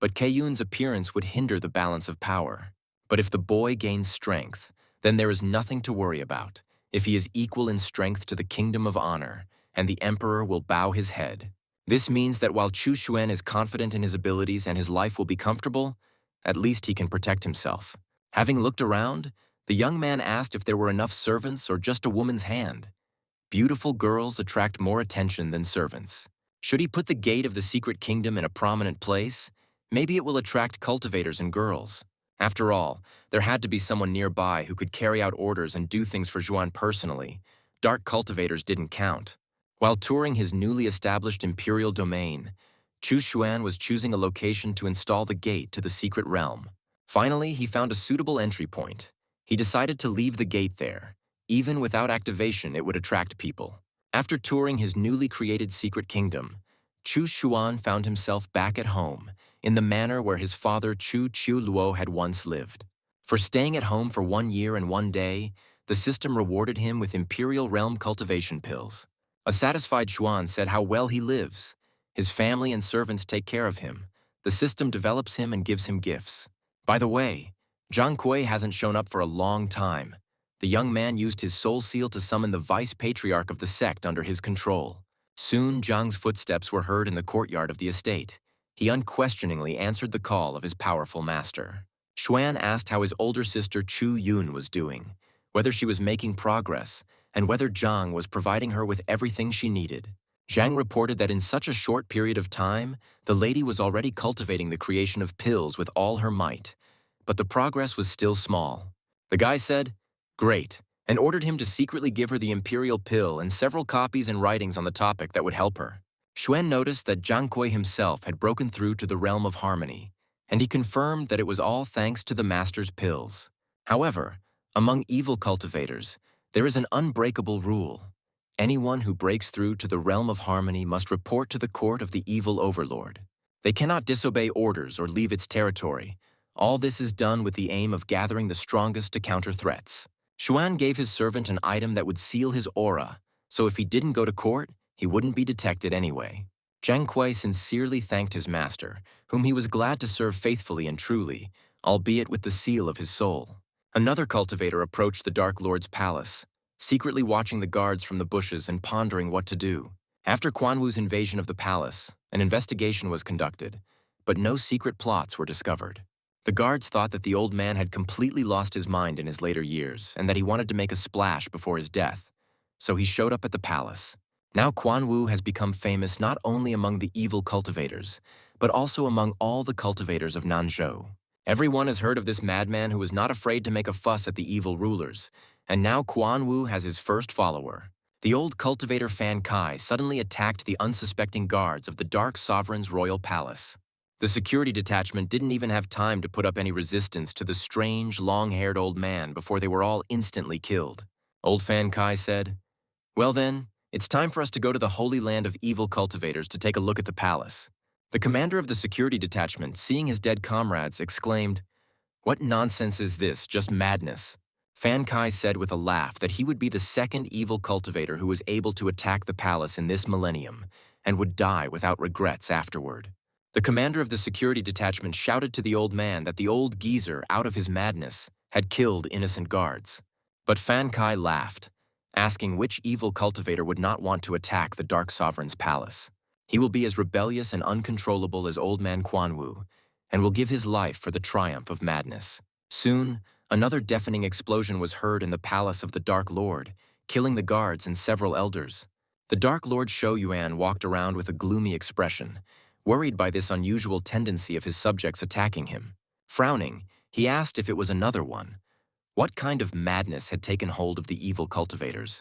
but Keiyun's appearance would hinder the balance of power. But if the boy gains strength, then there is nothing to worry about. If he is equal in strength to the kingdom of honor, and the Emperor will bow his head. This means that while Chu Xuan is confident in his abilities and his life will be comfortable, at least he can protect himself. Having looked around, the young man asked if there were enough servants or just a woman's hand. Beautiful girls attract more attention than servants. Should he put the gate of the secret kingdom in a prominent place? Maybe it will attract cultivators and girls. After all, there had to be someone nearby who could carry out orders and do things for Zhuan personally. Dark cultivators didn't count. While touring his newly established imperial domain, Chu Xuan was choosing a location to install the gate to the secret realm. Finally, he found a suitable entry point. He decided to leave the gate there. Even without activation, it would attract people. After touring his newly created secret kingdom, Chu Xuan found himself back at home, in the manor where his father Chu Qiu Luo had once lived. For staying at home for 1 year and 1 day, the system rewarded him with Imperial Realm cultivation pills. A satisfied Xuan said how well he lives. His family and servants take care of him. The system develops him and gives him gifts. By the way, Zhang Kui hasn't shown up for a long time. The young man used his soul seal to summon the vice-patriarch of the sect under his control. Soon, Zhang's footsteps were heard in the courtyard of the estate. He unquestioningly answered the call of his powerful master. Xuan asked how his older sister Chu Yun was doing, whether she was making progress, and whether Zhang was providing her with everything she needed. Zhang reported that in such a short period of time, the lady was already cultivating the creation of pills with all her might, but the progress was still small. The guy said, "Great," and ordered him to secretly give her the imperial pill and several copies and writings on the topic that would help her. Xuan noticed that Zhang Kui himself had broken through to the realm of harmony, and he confirmed that it was all thanks to the master's pills. However, among evil cultivators, there is an unbreakable rule. Anyone who breaks through to the realm of harmony must report to the court of the evil overlord. They cannot disobey orders or leave its territory. All this is done with the aim of gathering the strongest to counter threats. Xuan gave his servant an item that would seal his aura, so if he didn't go to court, he wouldn't be detected anyway. Zhang Kui sincerely thanked his master, whom he was glad to serve faithfully and truly, albeit with the seal of his soul. Another cultivator approached the Dark Lord's palace, secretly watching the guards from the bushes and pondering what to do. After Quan Wu's invasion of the palace, an investigation was conducted, but no secret plots were discovered. The guards thought that the old man had completely lost his mind in his later years and that he wanted to make a splash before his death, so he showed up at the palace. Now Quan Wu has become famous not only among the evil cultivators, but also among all the cultivators of Nanzhou. Everyone has heard of this madman who was not afraid to make a fuss at the evil rulers, and now Quan Wu has his first follower. The old cultivator Fan Kai suddenly attacked the unsuspecting guards of the Dark Sovereign's royal palace. The security detachment didn't even have time to put up any resistance to the strange, long-haired old man before they were all instantly killed. Old Fan Kai said. Well then, it's time for us to go to the holy land of evil cultivators to take a look at the palace. The commander of the security detachment, seeing his dead comrades, exclaimed, What nonsense is this, just madness? Fan Kai said with a laugh that he would be the second evil cultivator who was able to attack the palace in this millennium, and would die without regrets afterward. The commander of the security detachment shouted to the old man that the old geezer, out of his madness, had killed innocent guards. But Fan Kai laughed, asking which evil cultivator would not want to attack the Dark Sovereign's palace. He will be as rebellious and uncontrollable as Old Man Quanwu, and will give his life for the triumph of madness. Soon, another deafening explosion was heard in the palace of the Dark Lord, killing the guards and several elders. The Dark Lord Shou Yuan walked around with a gloomy expression, worried by this unusual tendency of his subjects attacking him. Frowning, he asked if it was another one. What kind of madness had taken hold of the evil cultivators?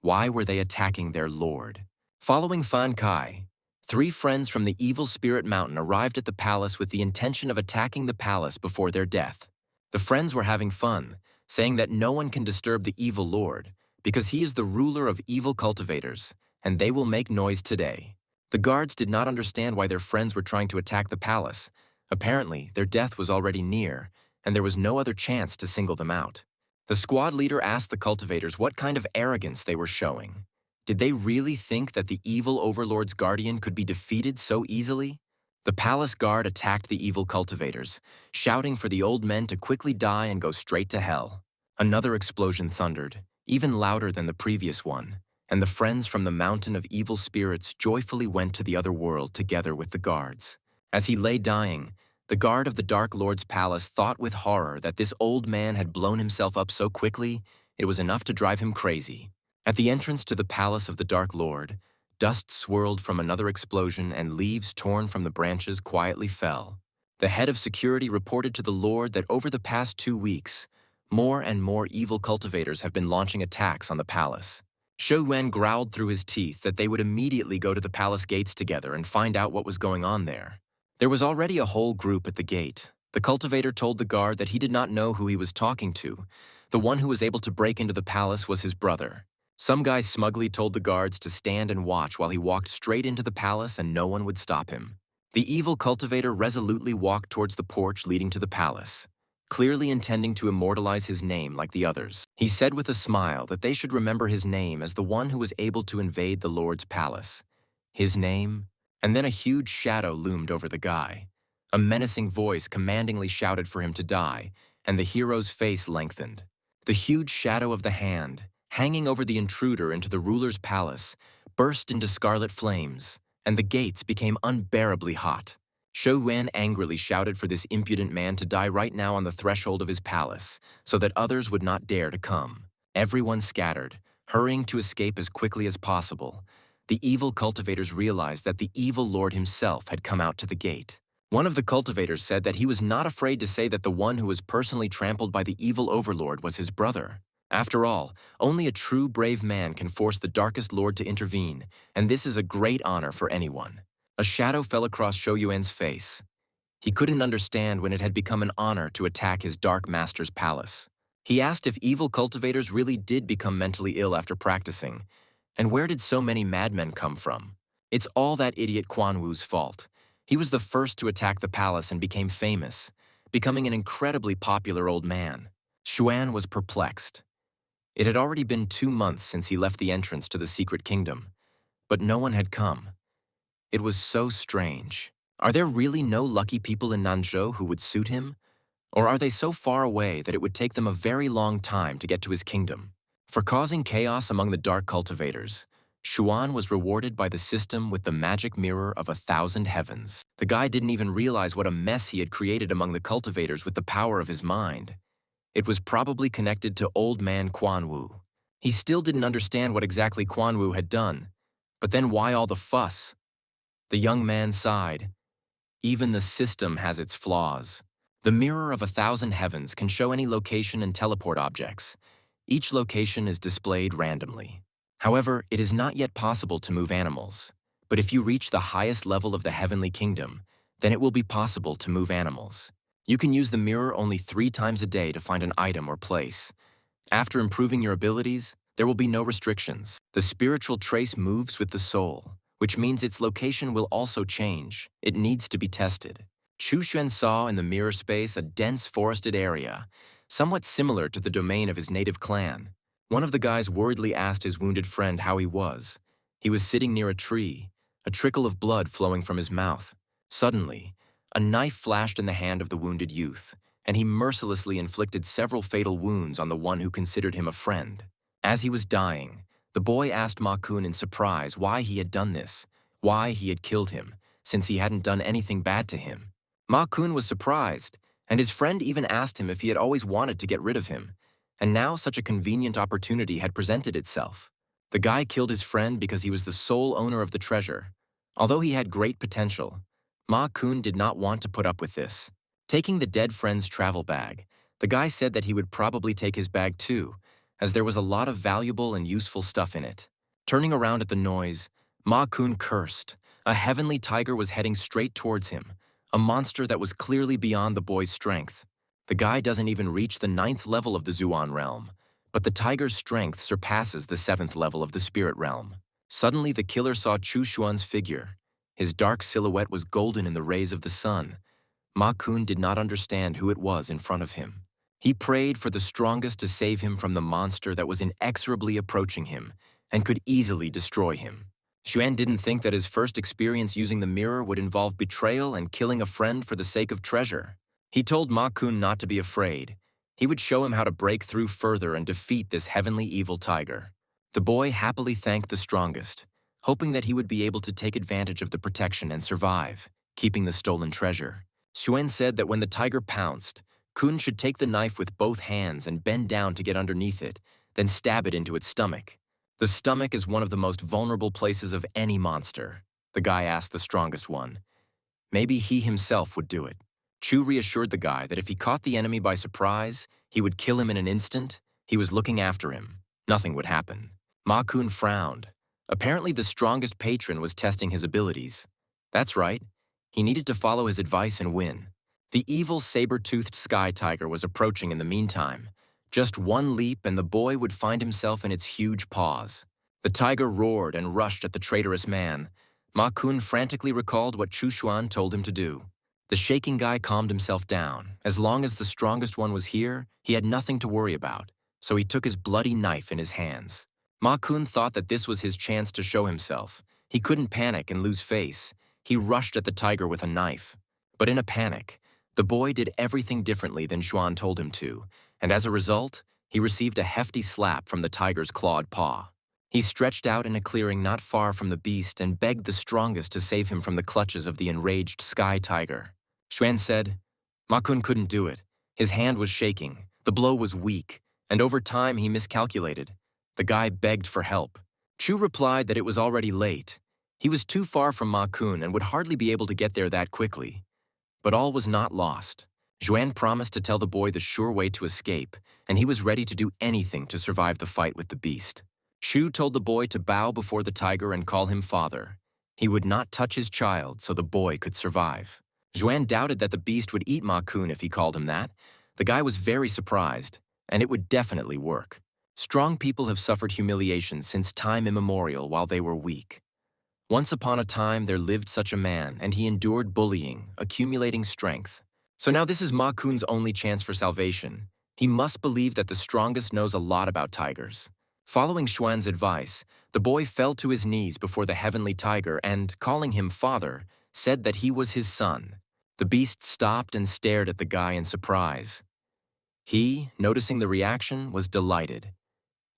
Why were they attacking their lord? Following Fan Kai, 3 friends from the Evil Spirit Mountain arrived at the palace with the intention of attacking the palace before their death. The friends were having fun, saying that no one can disturb the evil lord, because he is the ruler of evil cultivators, and they will make noise today. The guards did not understand why their friends were trying to attack the palace. Apparently, their death was already near, and there was no other chance to single them out. The squad leader asked the cultivators what kind of arrogance they were showing. Did they really think that the evil overlord's guardian could be defeated so easily? The palace guard attacked the evil cultivators, shouting for the old men to quickly die and go straight to hell. Another explosion thundered, even louder than the previous one, and the friends from the mountain of evil spirits joyfully went to the other world together with the guards. As he lay dying, the guard of the Dark Lord's palace thought with horror that this old man had blown himself up so quickly, it was enough to drive him crazy. At the entrance to the palace of the Dark Lord, dust swirled from another explosion and leaves torn from the branches quietly fell. The head of security reported to the Lord that over the past 2 weeks, more and more evil cultivators have been launching attacks on the palace. Shou Yuan growled through his teeth that they would immediately go to the palace gates together and find out what was going on there. There was already a whole group at the gate. The cultivator told the guard that he did not know who he was talking to. The one who was able to break into the palace was his brother. Some guy smugly told the guards to stand and watch while he walked straight into the palace and no one would stop him. The evil cultivator resolutely walked towards the porch leading to the palace, clearly intending to immortalize his name like the others. He said with a smile that they should remember his name as the one who was able to invade the Lord's palace. His name? And then a huge shadow loomed over the guy. A menacing voice commandingly shouted for him to die, and the hero's face lengthened. The huge shadow of the hand, hanging over the intruder into the ruler's palace, burst into scarlet flames, and the gates became unbearably hot. Shou Yuan angrily shouted for this impudent man to die right now on the threshold of his palace, so that others would not dare to come. Everyone scattered, hurrying to escape as quickly as possible. The evil cultivators realized that the evil lord himself had come out to the gate. One of the cultivators said that he was not afraid to say that the one who was personally trampled by the evil overlord was his brother. After all, only a true brave man can force the darkest lord to intervene, and this is a great honor for anyone. A shadow fell across Shou Yuan's face. He couldn't understand when it had become an honor to attack his dark master's palace. He asked if evil cultivators really did become mentally ill after practicing, and where did so many madmen come from? It's all that idiot Quan Wu's fault. He was the first to attack the palace and became famous, becoming an incredibly popular old man. Xuan was perplexed. It had already been 2 months since he left the entrance to the secret kingdom, but no one had come. It was so strange. Are there really no lucky people in Nanzhou who would suit him? Or are they so far away that it would take them a very long time to get to his kingdom? For causing chaos among the dark cultivators, Xuan was rewarded by the system with the magic mirror of 1,000 heavens. The guy didn't even realize what a mess he had created among the cultivators with the power of his mind. It was probably connected to old man Quan Wu. He still didn't understand what exactly Quan Wu had done, but then why all the fuss? The young man sighed. Even the system has its flaws. The mirror of 1,000 heavens can show any location and teleport objects. Each location is displayed randomly. However, it is not yet possible to move animals. But if you reach the highest level of the heavenly kingdom, then it will be possible to move animals. You can use the mirror only 3 times a day to find an item or place. After improving your abilities, there will be no restrictions. The spiritual trace moves with the soul, which means its location will also change. It needs to be tested. Chu Xuan saw in the mirror space a dense forested area, somewhat similar to the domain of his native clan. One of the guys worriedly asked his wounded friend how he was. He was sitting near a tree, a trickle of blood flowing from his mouth. Suddenly, a knife flashed in the hand of the wounded youth, and he mercilessly inflicted several fatal wounds on the one who considered him a friend. As he was dying, the boy asked Ma Kun in surprise why he had done this, why he had killed him, since he hadn't done anything bad to him. Ma Kun was surprised, and his friend even asked him if he had always wanted to get rid of him, and now such a convenient opportunity had presented itself. The guy killed his friend because he was the sole owner of the treasure. Although he had great potential, Ma Kun did not want to put up with this. Taking the dead friend's travel bag, the guy said that he would probably take his bag too, as there was a lot of valuable and useful stuff in it. Turning around at the noise, Ma Kun cursed. A heavenly tiger was heading straight towards him, a monster that was clearly beyond the boy's strength. The guy doesn't even reach the 9th level of the Zuan realm, but the tiger's strength surpasses the 7th level of the spirit realm. Suddenly, the killer saw Chu Xuan's figure. His dark silhouette was golden in the rays of the sun. Ma Kun did not understand who it was in front of him. He prayed for the strongest to save him from the monster that was inexorably approaching him and could easily destroy him. Xuan didn't think that his first experience using the mirror would involve betrayal and killing a friend for the sake of treasure. He told Ma Kun not to be afraid. He would show him how to break through further and defeat this heavenly evil tiger. The boy happily thanked the strongest, hoping that he would be able to take advantage of the protection and survive, keeping the stolen treasure. Xuan said that when the tiger pounced, Kun should take the knife with both hands and bend down to get underneath it, then stab it into its stomach. The stomach is one of the most vulnerable places of any monster, the guy asked the strongest one. Maybe he himself would do it. Chu reassured the guy that if he caught the enemy by surprise, he would kill him in an instant. He was looking after him. Nothing would happen. Ma Kun frowned. Apparently the strongest patron was testing his abilities. That's right. He needed to follow his advice and win. The evil saber-toothed sky tiger was approaching in the meantime. Just one leap and the boy would find himself in its huge paws. The tiger roared and rushed at the traitorous man. Ma Kun frantically recalled what Chu Xuan told him to do. The shaking guy calmed himself down. As long as the strongest one was here, he had nothing to worry about, so he took his bloody knife in his hands. Ma Kun thought that this was his chance to show himself. He couldn't panic and lose face. He rushed at the tiger with a knife. But in a panic, the boy did everything differently than Xuan told him to, and as a result, he received a hefty slap from the tiger's clawed paw. He stretched out in a clearing not far from the beast and begged the strongest to save him from the clutches of the enraged sky tiger. Xuan said, Ma Kun couldn't do it. His hand was shaking, the blow was weak, and over time he miscalculated. The guy begged for help. Chu replied that it was already late. He was too far from Ma Kun and would hardly be able to get there that quickly. But all was not lost. Xuan promised to tell the boy the sure way to escape, and he was ready to do anything to survive the fight with the beast. Chu told the boy to bow before the tiger and call him father. He would not touch his child so the boy could survive. Xuan doubted that the beast would eat Ma Kun if he called him that. The guy was very surprised, and it would definitely work. Strong people have suffered humiliation since time immemorial while they were weak. Once upon a time there lived such a man, and he endured bullying, accumulating strength. So now this is Ma Kun's only chance for salvation. He must believe that the strongest knows a lot about tigers. Following Xuan's advice, the boy fell to his knees before the heavenly tiger and, calling him father, said that he was his son. The beast stopped and stared at the guy in surprise. He, noticing the reaction, was delighted.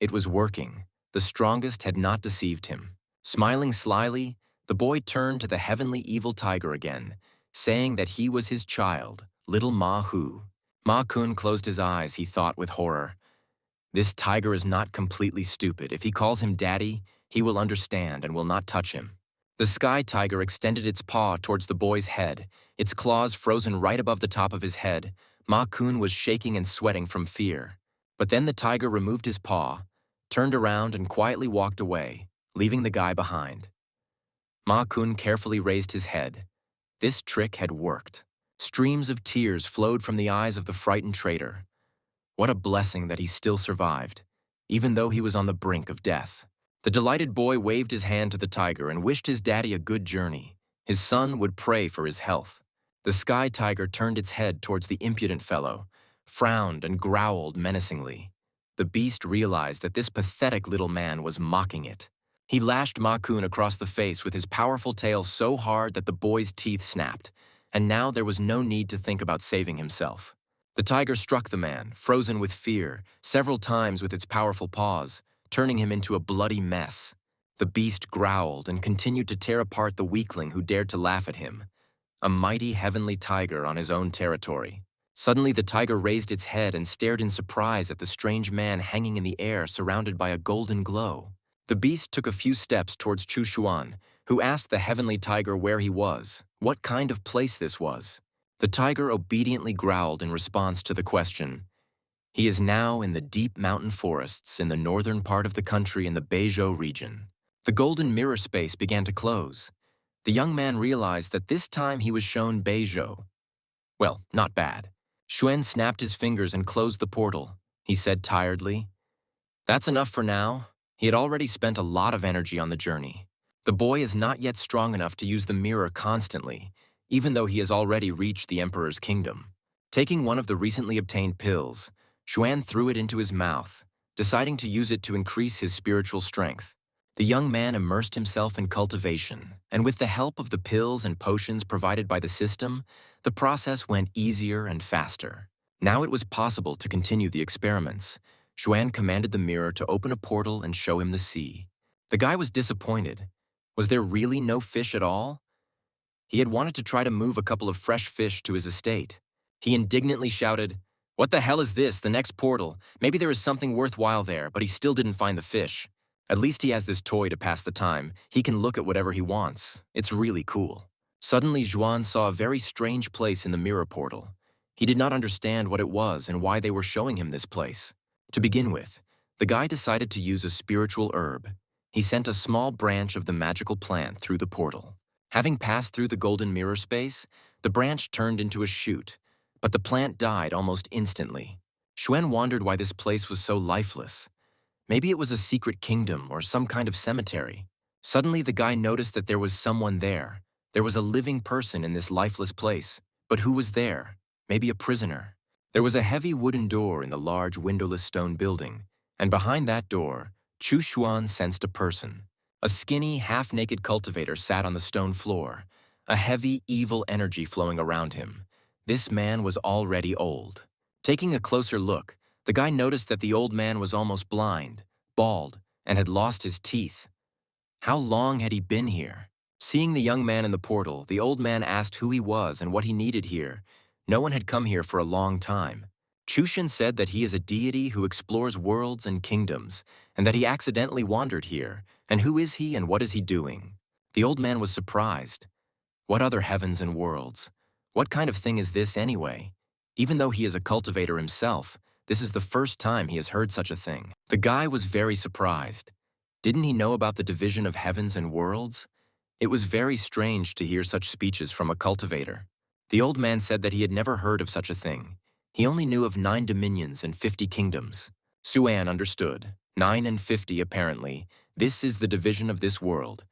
It was working. The strongest had not deceived him. Smiling slyly, the boy turned to the heavenly evil tiger again, saying that he was his child, little Ma Hu. Ma Kun closed his eyes, he thought with horror. This tiger is not completely stupid. If he calls him daddy, he will understand and will not touch him. The sky tiger extended its paw towards the boy's head, its claws frozen right above the top of his head. Ma Kun was shaking and sweating from fear. But then the tiger removed his paw, turned around and quietly walked away, leaving the guy behind. Ma Kun carefully raised his head. This trick had worked. Streams of tears flowed from the eyes of the frightened traitor. What a blessing that he still survived, even though he was on the brink of death. The delighted boy waved his hand to the tiger and wished his daddy a good journey. His son would pray for his health. The sky tiger turned its head towards the impudent fellow, frowned and growled menacingly. The beast realized that this pathetic little man was mocking it. He lashed Ma-kun across the face with his powerful tail so hard that the boy's teeth snapped, and now there was no need to think about saving himself. The tiger struck the man, frozen with fear, several times with its powerful paws, turning him into a bloody mess. The beast growled and continued to tear apart the weakling who dared to laugh at him. A mighty heavenly tiger on his own territory. Suddenly the tiger raised its head and stared in surprise at the strange man hanging in the air surrounded by a golden glow. The beast took a few steps towards Chu Xuan, who asked the heavenly tiger where he was, what kind of place this was. The tiger obediently growled in response to the question. He is now in the deep mountain forests in the northern part of the country in the Beizhou region. The golden mirror space began to close. The young man realized that this time he was shown Beizhou. Well, not bad. Xuan snapped his fingers and closed the portal. He said tiredly, "That's enough for now." He had already spent a lot of energy on the journey. The boy is not yet strong enough to use the mirror constantly, even though he has already reached the emperor's kingdom. Taking one of the recently obtained pills, Xuan threw it into his mouth, deciding to use it to increase his spiritual strength. The young man immersed himself in cultivation, and with the help of the pills and potions provided by the system, the process went easier and faster. Now it was possible to continue the experiments. Xuan commanded the mirror to open a portal and show him the sea. The guy was disappointed. Was there really no fish at all? He had wanted to try to move a couple of fresh fish to his estate. He indignantly shouted, "What the hell is this, the next portal? Maybe there is something worthwhile there," but he still didn't find the fish. At least he has this toy to pass the time. He can look at whatever he wants. It's really cool. Suddenly, Xuan saw a very strange place in the mirror portal. He did not understand what it was and why they were showing him this place. To begin with, the guy decided to use a spiritual herb. He sent a small branch of the magical plant through the portal. Having passed through the golden mirror space, the branch turned into a shoot, but the plant died almost instantly. Xuan wondered why this place was so lifeless. Maybe it was a secret kingdom or some kind of cemetery. Suddenly, the guy noticed that there was someone there. There was a living person in this lifeless place. But who was there? Maybe a prisoner. There was a heavy wooden door in the large windowless stone building, and behind that door, Chu Xuan sensed a person. A skinny, half-naked cultivator sat on the stone floor, a heavy, evil energy flowing around him. This man was already old. Taking a closer look, the guy noticed that the old man was almost blind, bald, and had lost his teeth. How long had he been here? Seeing the young man in the portal, the old man asked who he was and what he needed here. No one had come here for a long time. Chushin said that he is a deity who explores worlds and kingdoms, and that he accidentally wandered here. And who is he and what is he doing? The old man was surprised. What other heavens and worlds? What kind of thing is this anyway? Even though he is a cultivator himself, this is the first time he has heard such a thing. The guy was very surprised. Didn't he know about the division of heavens and worlds? It was very strange to hear such speeches from a cultivator. The old man said that he had never heard of such a thing. He only knew of 9 dominions and 50 kingdoms. Xuan understood. 9 and 50, apparently. This is the division of this world.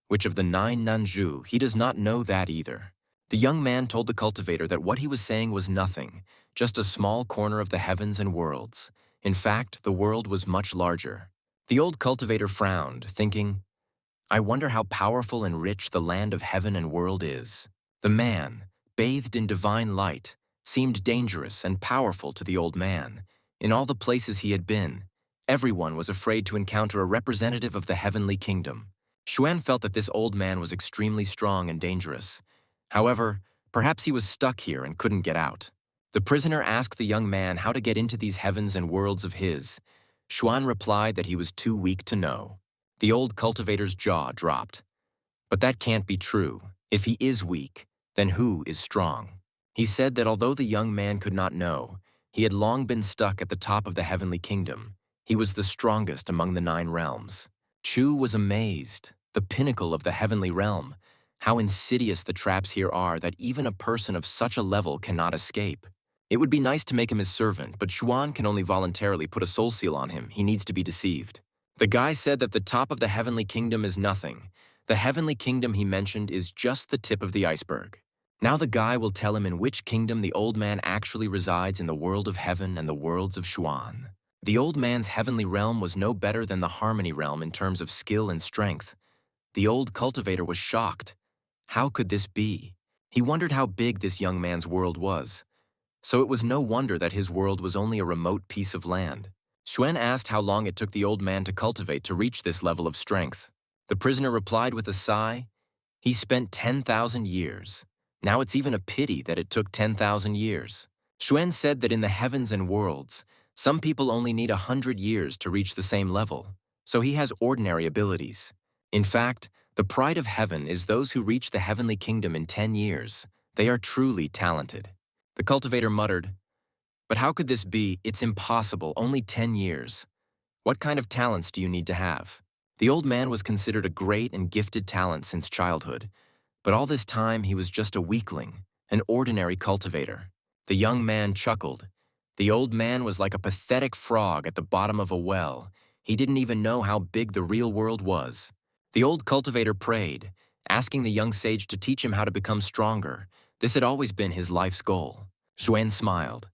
Which of the 9 Nanzhu, he does not know that either. The young man told the cultivator that what he was saying was nothing, just a small corner of the heavens and worlds. In fact, the world was much larger. The old cultivator frowned, thinking, I wonder how powerful and rich the land of heaven and world is. The man, bathed in divine light, seemed dangerous and powerful to the old man. In all the places he had been, everyone was afraid to encounter a representative of the heavenly kingdom. Xuan felt that this old man was extremely strong and dangerous. However, perhaps he was stuck here and couldn't get out. The prisoner asked the young man how to get into these heavens and worlds of his. Xuan replied that he was too weak to know. The old cultivator's jaw dropped. But that can't be true. If he is weak, then who is strong? He said that although the young man could not know, he had long been stuck at the top of the heavenly kingdom. He was the strongest among the 9 realms. Chu was amazed. The pinnacle of the heavenly realm. How insidious the traps here are that even a person of such a level cannot escape. It would be nice to make him his servant, but Xuan can only voluntarily put a soul seal on him. He needs to be deceived. The guy said that the top of the heavenly kingdom is nothing. The heavenly kingdom he mentioned is just the tip of the iceberg. Now the guy will tell him in which kingdom the old man actually resides in the world of heaven and the worlds of Xuan. The old man's heavenly realm was no better than the harmony realm in terms of skill and strength. The old cultivator was shocked. How could this be? He wondered how big this young man's world was. So it was no wonder that his world was only a remote piece of land. Xuan asked how long it took the old man to cultivate to reach this level of strength. The prisoner replied with a sigh, "He spent 10,000 years. Now it's even a pity that it took 10,000 years." Xuan said that in the heavens and worlds, some people only need 100 years to reach the same level, so he has ordinary abilities. In fact, the pride of heaven is those who reach the heavenly kingdom in 10 years. They are truly talented. The cultivator muttered, "But how could this be? It's impossible, only 10 years. What kind of talents do you need to have?" The old man was considered a great and gifted talent since childhood, but all this time he was just a weakling, an ordinary cultivator. The young man chuckled. The old man was like a pathetic frog at the bottom of a well. He didn't even know how big the real world was. The old cultivator prayed, asking the young sage to teach him how to become stronger. This had always been his life's goal. Xuan smiled.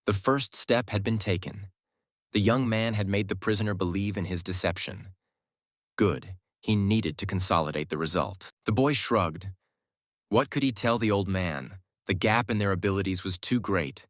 The first step had been taken. The young man had made the prisoner believe in his deception. Good. He needed to consolidate the result. The boy shrugged. What could he tell the old man? The gap in their abilities was too great.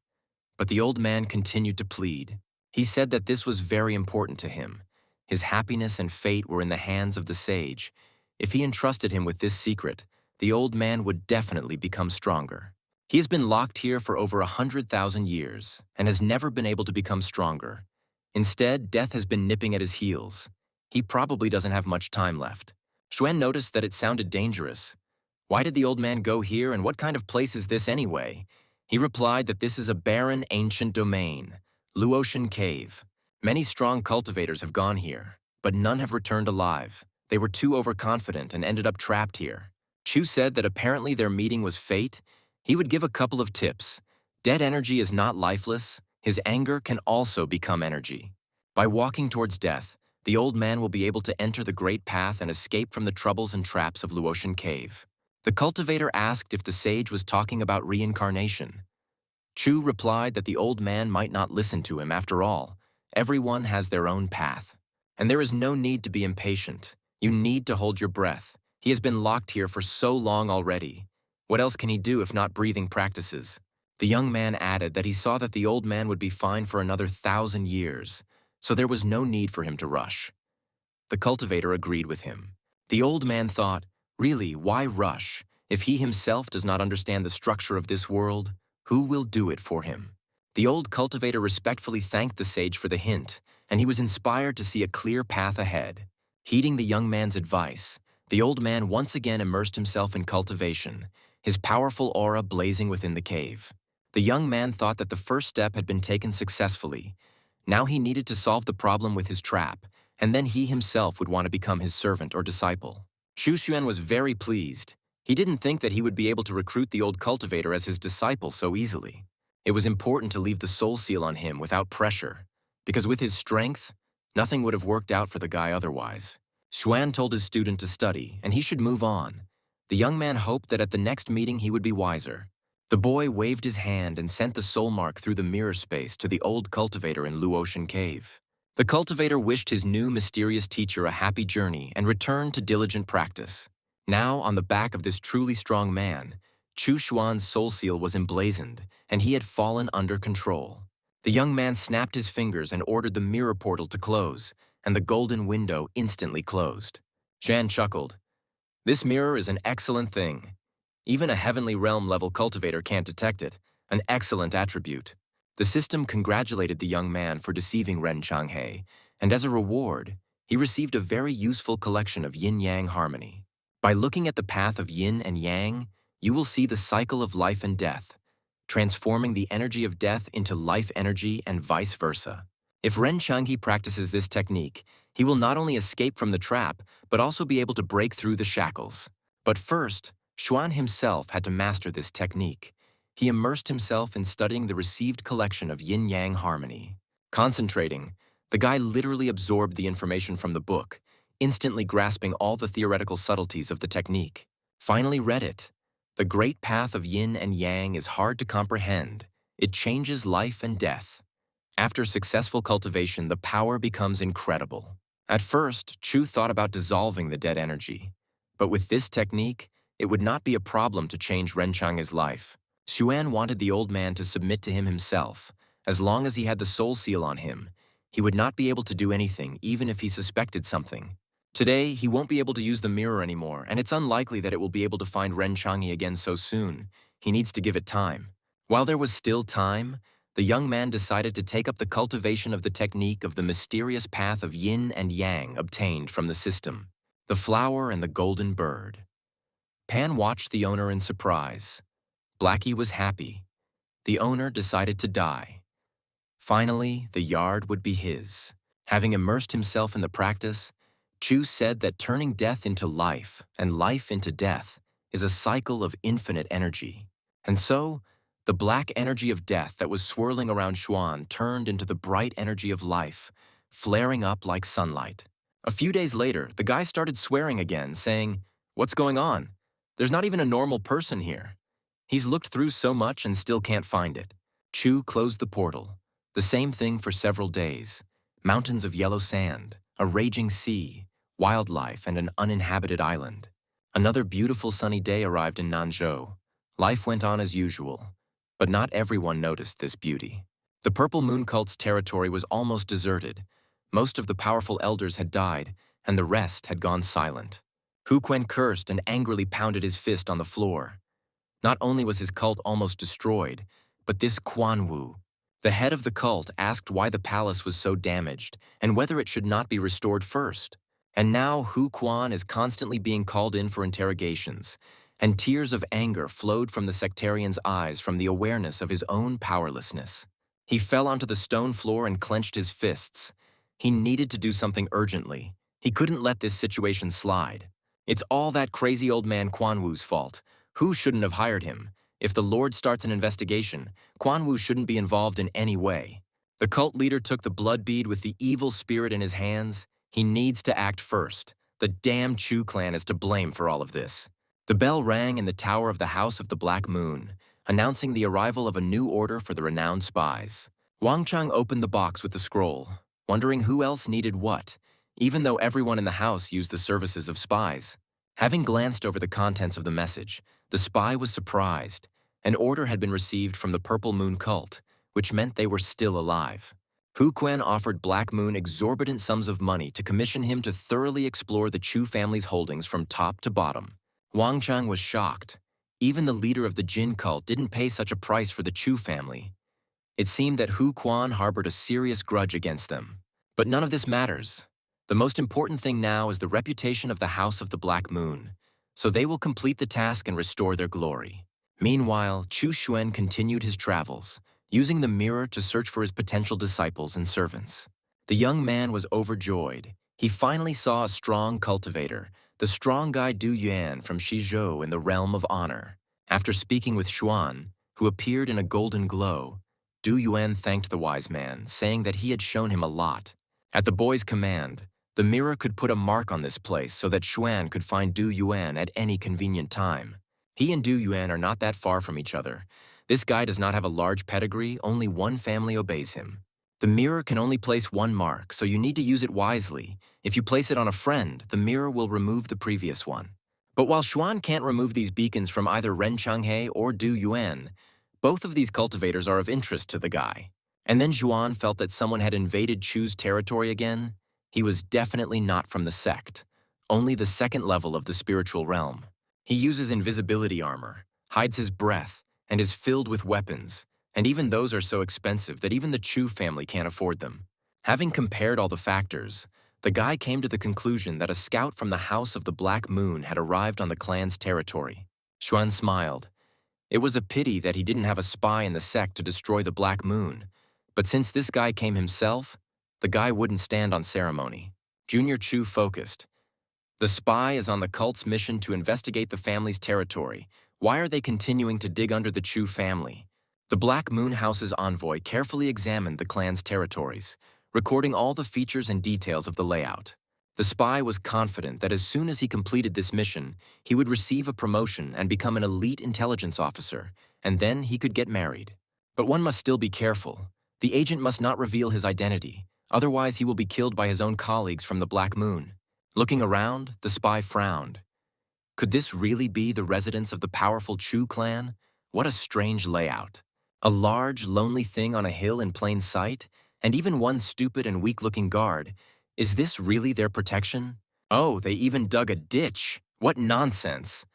But the old man continued to plead. He said that this was very important to him. His happiness and fate were in the hands of the sage. If he entrusted him with this secret, the old man would definitely become stronger. He has been locked here for over 100,000 years and has never been able to become stronger. Instead, death has been nipping at his heels. He probably doesn't have much time left. Xuan noticed that it sounded dangerous. Why did the old man go here, and what kind of place is this anyway? He replied that this is a barren, ancient domain, Luotian Cave. Many strong cultivators have gone here, but none have returned alive. They were too overconfident and ended up trapped here. Chu said that apparently their meeting was fate. He would give a couple of tips. Dead energy is not lifeless. His anger can also become energy. By walking towards death, the old man will be able to enter the great path and escape from the troubles and traps of Luotian Cave. The cultivator asked if the sage was talking about reincarnation. Chu replied that the old man might not listen to him after all. Everyone has their own path. And there is no need to be impatient. You need to hold your breath. He has been locked here for so long already. What else can he do if not breathing practices? The young man added that he saw that the old man would be fine for another 1,000 years, so there was no need for him to rush. The cultivator agreed with him. The old man thought, really, why rush? If he himself does not understand the structure of this world, who will do it for him? The old cultivator respectfully thanked the sage for the hint, and he was inspired to see a clear path ahead. Heeding the young man's advice, the old man once again immersed himself in cultivation, his powerful aura blazing within the cave. The young man thought that the first step had been taken successfully. Now he needed to solve the problem with his trap, and then he himself would want to become his servant or disciple. Xu Xuan was very pleased. He didn't think that he would be able to recruit the old cultivator as his disciple so easily. It was important to leave the soul seal on him without pressure, because with his strength, nothing would have worked out for the guy otherwise. Xuan told his student to study, and he should move on. The young man hoped that at the next meeting he would be wiser. The boy waved his hand and sent the soul mark through the mirror space to the old cultivator in Luotian Cave. The cultivator wished his new mysterious teacher a happy journey and returned to diligent practice. Now, on the back of this truly strong man, Chu Xuan's soul seal was emblazoned, and he had fallen under control. The young man snapped his fingers and ordered the mirror portal to close, and the golden window instantly closed. Zhan chuckled. This mirror is an excellent thing. Even a heavenly realm-level cultivator can't detect it, an excellent attribute. The system congratulated the young man for deceiving Ren Changhe, and as a reward, he received a very useful collection of yin-yang harmony. By looking at the path of yin and yang, you will see the cycle of life and death, transforming the energy of death into life energy and vice versa. If Ren Changhe practices this technique, he will not only escape from the trap, but also be able to break through the shackles. But first, Xuan himself had to master this technique. he immersed himself in studying the received collection of yin-yang harmony. Concentrating, the guy literally absorbed the information from the book, instantly grasping all the theoretical subtleties of the technique. Finally read it. The great path of yin and yang is hard to comprehend. It changes life and death. After successful cultivation, the power becomes incredible. At first, Chu thought about dissolving the dead energy. But with this technique, it would not be a problem to change Renchang's life. Xuan wanted the old man to submit to him himself. As long as he had the soul seal on him, he would not be able to do anything, even if he suspected something. Today, he won't be able to use the mirror anymore, and it's unlikely that it will be able to find Renchangi again so soon. He needs to give it time. While there was still time, the young man decided to take up the cultivation of the technique of the mysterious path of yin and yang obtained from the system, the flower and the golden bird. Pan watched the owner in surprise. Blackie was happy. The owner decided to die. Finally, the yard would be his. Having immersed himself in the practice, Chu said that turning death into life and life into death is a cycle of infinite energy. And so, the black energy of death that was swirling around Xuan turned into the bright energy of life, flaring up like sunlight. A few days later, the guy started swearing again, saying, "What's going on? There's not even a normal person here." He's looked through so much and still can't find it. Chu closed the portal. The same thing for several days. Mountains of yellow sand, a raging sea, wildlife, and an uninhabited island. Another beautiful sunny day arrived in Nanzhou. Life went on as usual, but not everyone noticed this beauty. The Purple Moon cult's territory was almost deserted. Most of the powerful elders had died, and the rest had gone silent. Hu Quan cursed and angrily pounded his fist on the floor. Not only was his cult almost destroyed, but this Quan Wu, the head of the cult, asked why the palace was so damaged and whether it should not be restored first. And now Hu Quan is constantly being called in for interrogations, and tears of anger flowed from the sectarian's eyes from the awareness of his own powerlessness. He fell onto the stone floor and clenched his fists. He needed to do something urgently. He couldn't let this situation slide. It's all that crazy old man Quan Wu's fault. Hu shouldn't have hired him. If the Lord starts an investigation, Quan Wu shouldn't be involved in any way. The cult leader took the blood bead with the evil spirit in his hands. He needs to act first. The damn Chu clan is to blame for all of this. The bell rang in the tower of the House of the Black Moon, announcing the arrival of a new order for the renowned spies. Wang Chang opened the box with the scroll, wondering who else needed what, even though everyone in the house used the services of spies. Having glanced over the contents of the message, the spy was surprised. An order had been received from the Purple Moon cult, which meant they were still alive. Hu Quan offered Black Moon exorbitant sums of money to commission him to thoroughly explore the Chu family's holdings from top to bottom. Wang Chang was shocked. Even the leader of the Jin cult didn't pay such a price for the Chu family. It seemed that Hu Quan harbored a serious grudge against them. But none of this matters. The most important thing now is the reputation of the House of the Black Moon, so they will complete the task and restore their glory. Meanwhile, Chu Xuan continued his travels, using the mirror to search for his potential disciples and servants. The young man was overjoyed. He finally saw a strong cultivator, the strong guy Du Yuan from Shizhou in the realm of honor. After speaking with Xuan, who appeared in a golden glow, Du Yuan thanked the wise man, saying that he had shown him a lot. At the boy's command, the mirror could put a mark on this place so that Xuan could find Du Yuan at any convenient time. He and Du Yuan are not that far from each other. This guy does not have a large pedigree, only one family obeys him. The mirror can only place one mark, so you need to use it wisely. If you place it on a friend, the mirror will remove the previous one. But while Xuan can't remove these beacons from either Ren Changhe or Du Yuan, both of these cultivators are of interest to the guy. And then Xuan felt that someone had invaded Chu's territory again. He was definitely not from the sect, only the second level of the spiritual realm. He uses invisibility armor, hides his breath, and is filled with weapons, and even those are so expensive that even the Chu family can't afford them. Having compared all the factors, the guy came to the conclusion that a scout from the House of the Black Moon had arrived on the clan's territory. Xuan smiled. It was a pity that he didn't have a spy in the sect to destroy the Black Moon, but since this guy came himself, the guy wouldn't stand on ceremony. Junior Chu focused. The spy is on the cult's mission to investigate the family's territory. Why are they continuing to dig under the Chu family? The Black Moon House's envoy carefully examined the clan's territories, recording all the features and details of the layout. The spy was confident that as soon as he completed this mission, he would receive a promotion and become an elite intelligence officer, and then he could get married. But one must still be careful. The agent must not reveal his identity, otherwise he will be killed by his own colleagues from the Black Moon. Looking around, the spy frowned. Could this really be the residence of the powerful Chu clan? What a strange layout. A large, lonely thing on a hill in plain sight, and even one stupid and weak-looking guard. Is this really their protection? Oh, they even dug a ditch. What nonsense.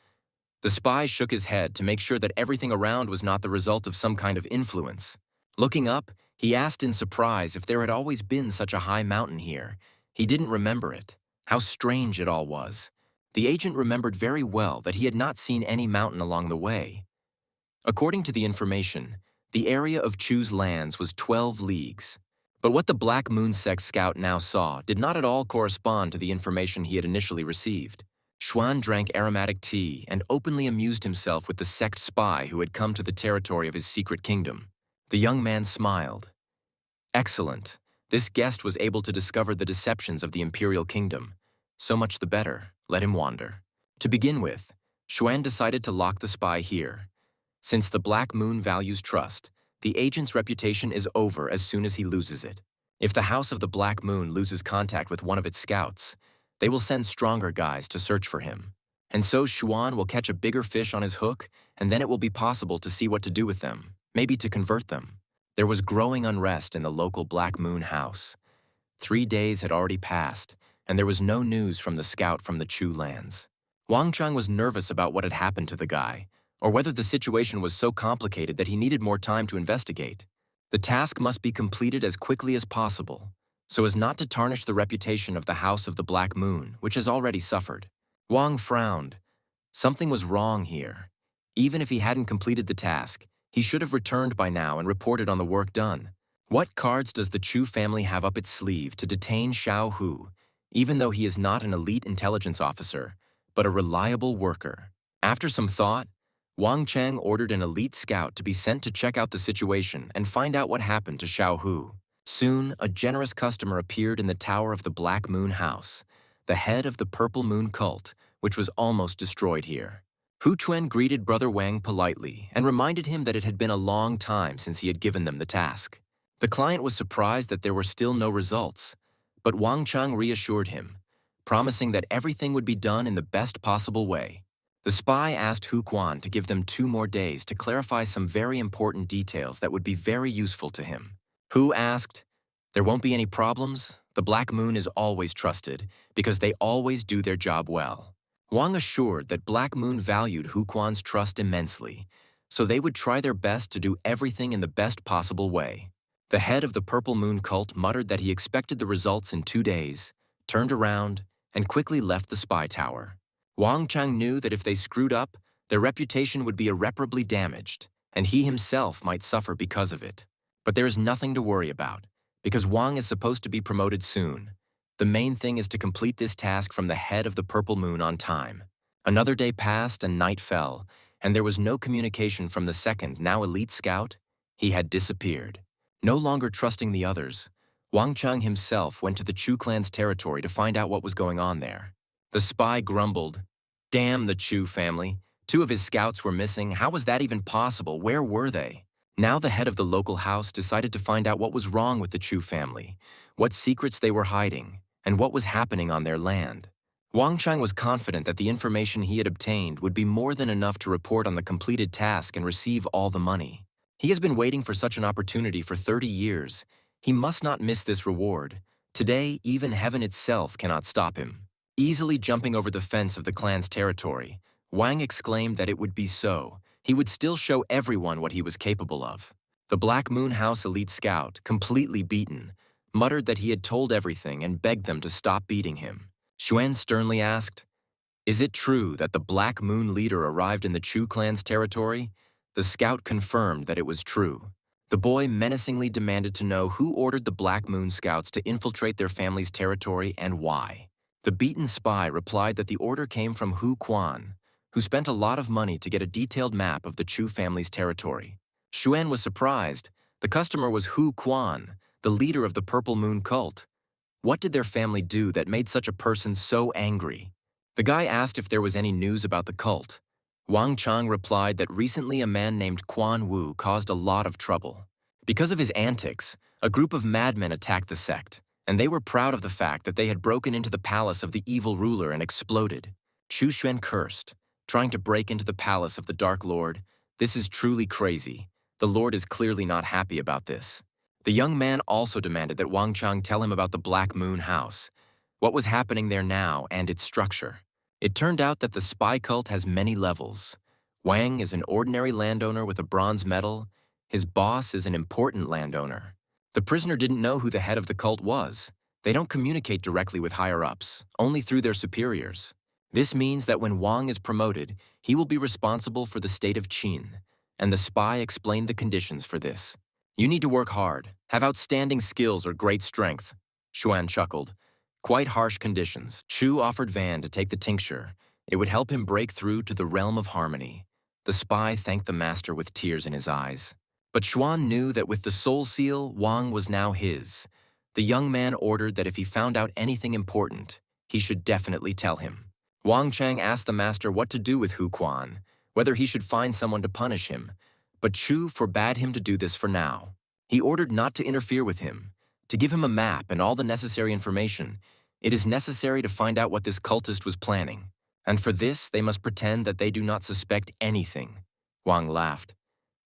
The spy shook his head to make sure that everything around was not the result of some kind of influence. Looking up, he asked in surprise if there had always been such a high mountain here. He didn't remember it. How strange it all was. The agent remembered very well that he had not seen any mountain along the way. According to the information, the area of Chu's lands was 12 leagues. But what the Black Moon Sect scout now saw did not at all correspond to the information he had initially received. Xuan drank aromatic tea and openly amused himself with the Sect spy who had come to the territory of his secret kingdom. The young man smiled. Excellent. This guest was able to discover the deceptions of the Imperial Kingdom. So much the better. Let him wander. To begin with, Xuan decided to lock the spy here. Since the Black Moon values trust, the agent's reputation is over as soon as he loses it. If the House of the Black Moon loses contact with one of its scouts, they will send stronger guys to search for him. And so Xuan will catch a bigger fish on his hook, and then it will be possible to see what to do with them, maybe to convert them. There was growing unrest in the local Black Moon house. 3 days had already passed, and there was no news from the scout from the Chu lands. Wang Chang was nervous about what had happened to the guy, or whether the situation was so complicated that he needed more time to investigate. The task must be completed as quickly as possible, so as not to tarnish the reputation of the House of the Black Moon, which has already suffered. Wang frowned. Something was wrong here. Even if he hadn't completed the task, he should have returned by now and reported on the work done. What cards does the Chu family have up its sleeve to detain Xiao Hu, even though he is not an elite intelligence officer, but a reliable worker? After some thought, Wang Chang ordered an elite scout to be sent to check out the situation and find out what happened to Xiao Hu. Soon, a generous customer appeared in the tower of the Black Moon House, the head of the Purple Moon cult, which was almost destroyed here. Hu Chuan greeted Brother Wang politely and reminded him that it had been a long time since he had given them the task. The client was surprised that there were still no results, but Wang Chang reassured him, promising that everything would be done in the best possible way. The spy asked Hu Quan to give them 2 more days to clarify some very important details that would be very useful to him. Hu asked, "There won't be any problems? The Black Moon is always trusted because they always do their job well." Wang assured that Black Moon valued Hu Quan's trust immensely, so they would try their best to do everything in the best possible way. The head of the Purple Moon cult muttered that he expected the results in 2 days, turned around, and quickly left the spy tower. Wang Chang knew that if they screwed up, their reputation would be irreparably damaged, and he himself might suffer because of it. But there is nothing to worry about, because Wang is supposed to be promoted soon. The main thing is to complete this task from the head of the Purple Moon on time. Another day passed and night fell, and there was no communication from the second, now elite scout. He had disappeared. No longer trusting the others, Wang Chang himself went to the Chu clan's territory to find out what was going on there. The spy grumbled, "Damn the Chu family. 2 of his scouts were missing. How was that even possible? Where were they?" Now the head of the local house decided to find out what was wrong with the Chu family, what secrets they were hiding, and what was happening on their land. Wang Chang was confident that the information he had obtained would be more than enough to report on the completed task and receive all the money. He has been waiting for such an opportunity for 30 years. He must not miss this reward. Today, even heaven itself cannot stop him. Easily jumping over the fence of the clan's territory, Wang exclaimed that it would be so. He would still show everyone what he was capable of. The Black Moon House elite scout, completely beaten, muttered that he had told everything and begged them to stop beating him. Xuan sternly asked, "Is it true that the Black Moon leader arrived in the Chu clan's territory?" The scout confirmed that it was true. The boy menacingly demanded to know who ordered the Black Moon scouts to infiltrate their family's territory and why. The beaten spy replied that the order came from Hu Quan, who spent a lot of money to get a detailed map of the Chu family's territory. Xuan was surprised. The customer was Hu Quan, the leader of the Purple Moon cult. What did their family do that made such a person so angry? The guy asked if there was any news about the cult. Wang Chang replied that recently a man named Quan Wu caused a lot of trouble. Because of his antics, a group of madmen attacked the sect, and they were proud of the fact that they had broken into the palace of the evil ruler and exploded. Chu Xuan cursed, trying to break into the palace of the Dark Lord. This is truly crazy. The Lord is clearly not happy about this. The young man also demanded that Wang Chang tell him about the Black Moon House, what was happening there now, and its structure. It turned out that the spy cult has many levels. Wang is an ordinary landowner with a bronze medal. His boss is an important landowner. The prisoner didn't know who the head of the cult was. They don't communicate directly with higher-ups, only through their superiors. This means that when Wang is promoted, he will be responsible for the state of Qin, and the spy explained the conditions for this. You need to work hard, have outstanding skills or great strength. Xuan chuckled. Quite harsh conditions. Chu offered Van to take the tincture. It would help him break through to the realm of harmony. The spy thanked the master with tears in his eyes. But Xuan knew that with the soul seal, Wang was now his. The young man ordered that if he found out anything important, he should definitely tell him. Wang Chang asked the master what to do with Hu Quan, whether he should find someone to punish him, but Chu forbade him to do this for now. He ordered not to interfere with him, to give him a map and all the necessary information. It is necessary to find out what this cultist was planning, and for this they must pretend that they do not suspect anything. Wang laughed.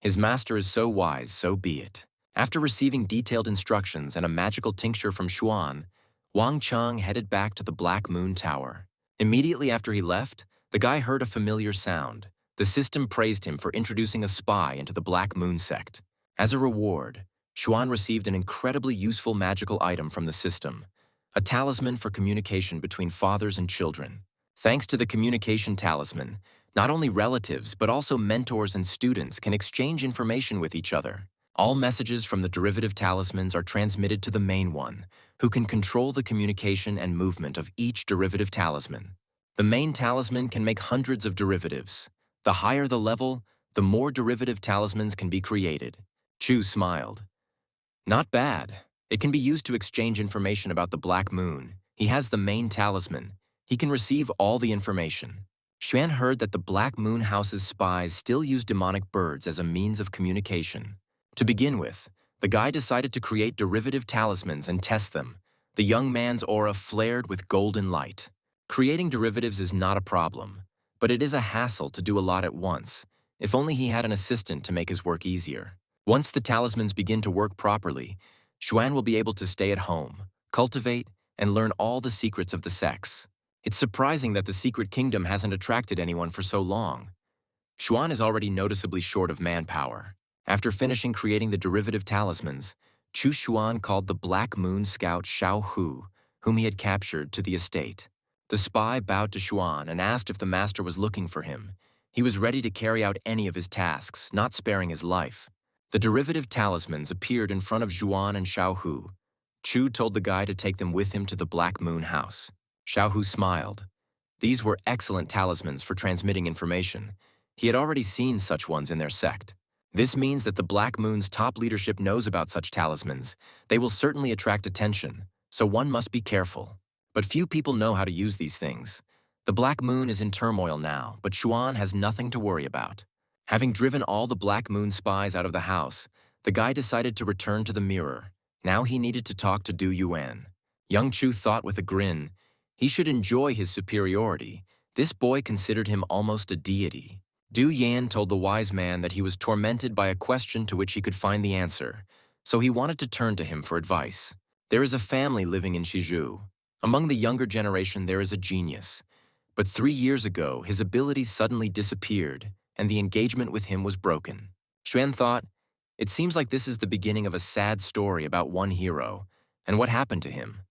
His master is so wise, so be it. After receiving detailed instructions and a magical tincture from Xuan, Wang Chang headed back to the Black Moon Tower. Immediately after he left, the guy heard a familiar sound. The system praised him for introducing a spy into the Black Moon sect. As a reward, Xuan received an incredibly useful magical item from the system, a talisman for communication between fathers and children. Thanks to the communication talisman, not only relatives but also mentors and students can exchange information with each other. All messages from the derivative talismans are transmitted to the main one, who can control the communication and movement of each derivative talisman. The main talisman can make hundreds of derivatives. The higher the level, the more derivative talismans can be created. Chu smiled. Not bad. It can be used to exchange information about the Black Moon. He has the main talisman. He can receive all the information. Xuan heard that the Black Moon House's spies still use demonic birds as a means of communication. To begin with, the guy decided to create derivative talismans and test them. The young man's aura flared with golden light. Creating derivatives is not a problem, but it is a hassle to do a lot at once. If only he had an assistant to make his work easier. Once the talismans begin to work properly, Xuan will be able to stay at home, cultivate, and learn all the secrets of the sects. It's surprising that the secret kingdom hasn't attracted anyone for so long. Xuan is already noticeably short of manpower. After finishing creating the derivative talismans, Chu Xuan called the Black Moon scout Xiao Hu, whom he had captured, to the estate. The spy bowed to Xuan and asked if the master was looking for him. He was ready to carry out any of his tasks, not sparing his life. The derivative talismans appeared in front of Xuan and Xiao Hu. Chu told the guy to take them with him to the Black Moon House. Xiao Hu smiled. These were excellent talismans for transmitting information. He had already seen such ones in their sect. This means that the Black Moon's top leadership knows about such talismans. They will certainly attract attention, so one must be careful. But few people know how to use these things. The Black Moon is in turmoil now, but Xuan has nothing to worry about. Having driven all the Black Moon spies out of the house, the guy decided to return to the mirror. Now he needed to talk to Du Yuan. Young Chu thought with a grin, he should enjoy his superiority. This boy considered him almost a deity. Du Yan told the wise man that he was tormented by a question to which he could find the answer, so he wanted to turn to him for advice. There is a family living in Shizhou. Among the younger generation there is a genius. But 3 years ago, his abilities suddenly disappeared, and the engagement with him was broken. Xuan thought, it seems like this is the beginning of a sad story about one hero, and what happened to him.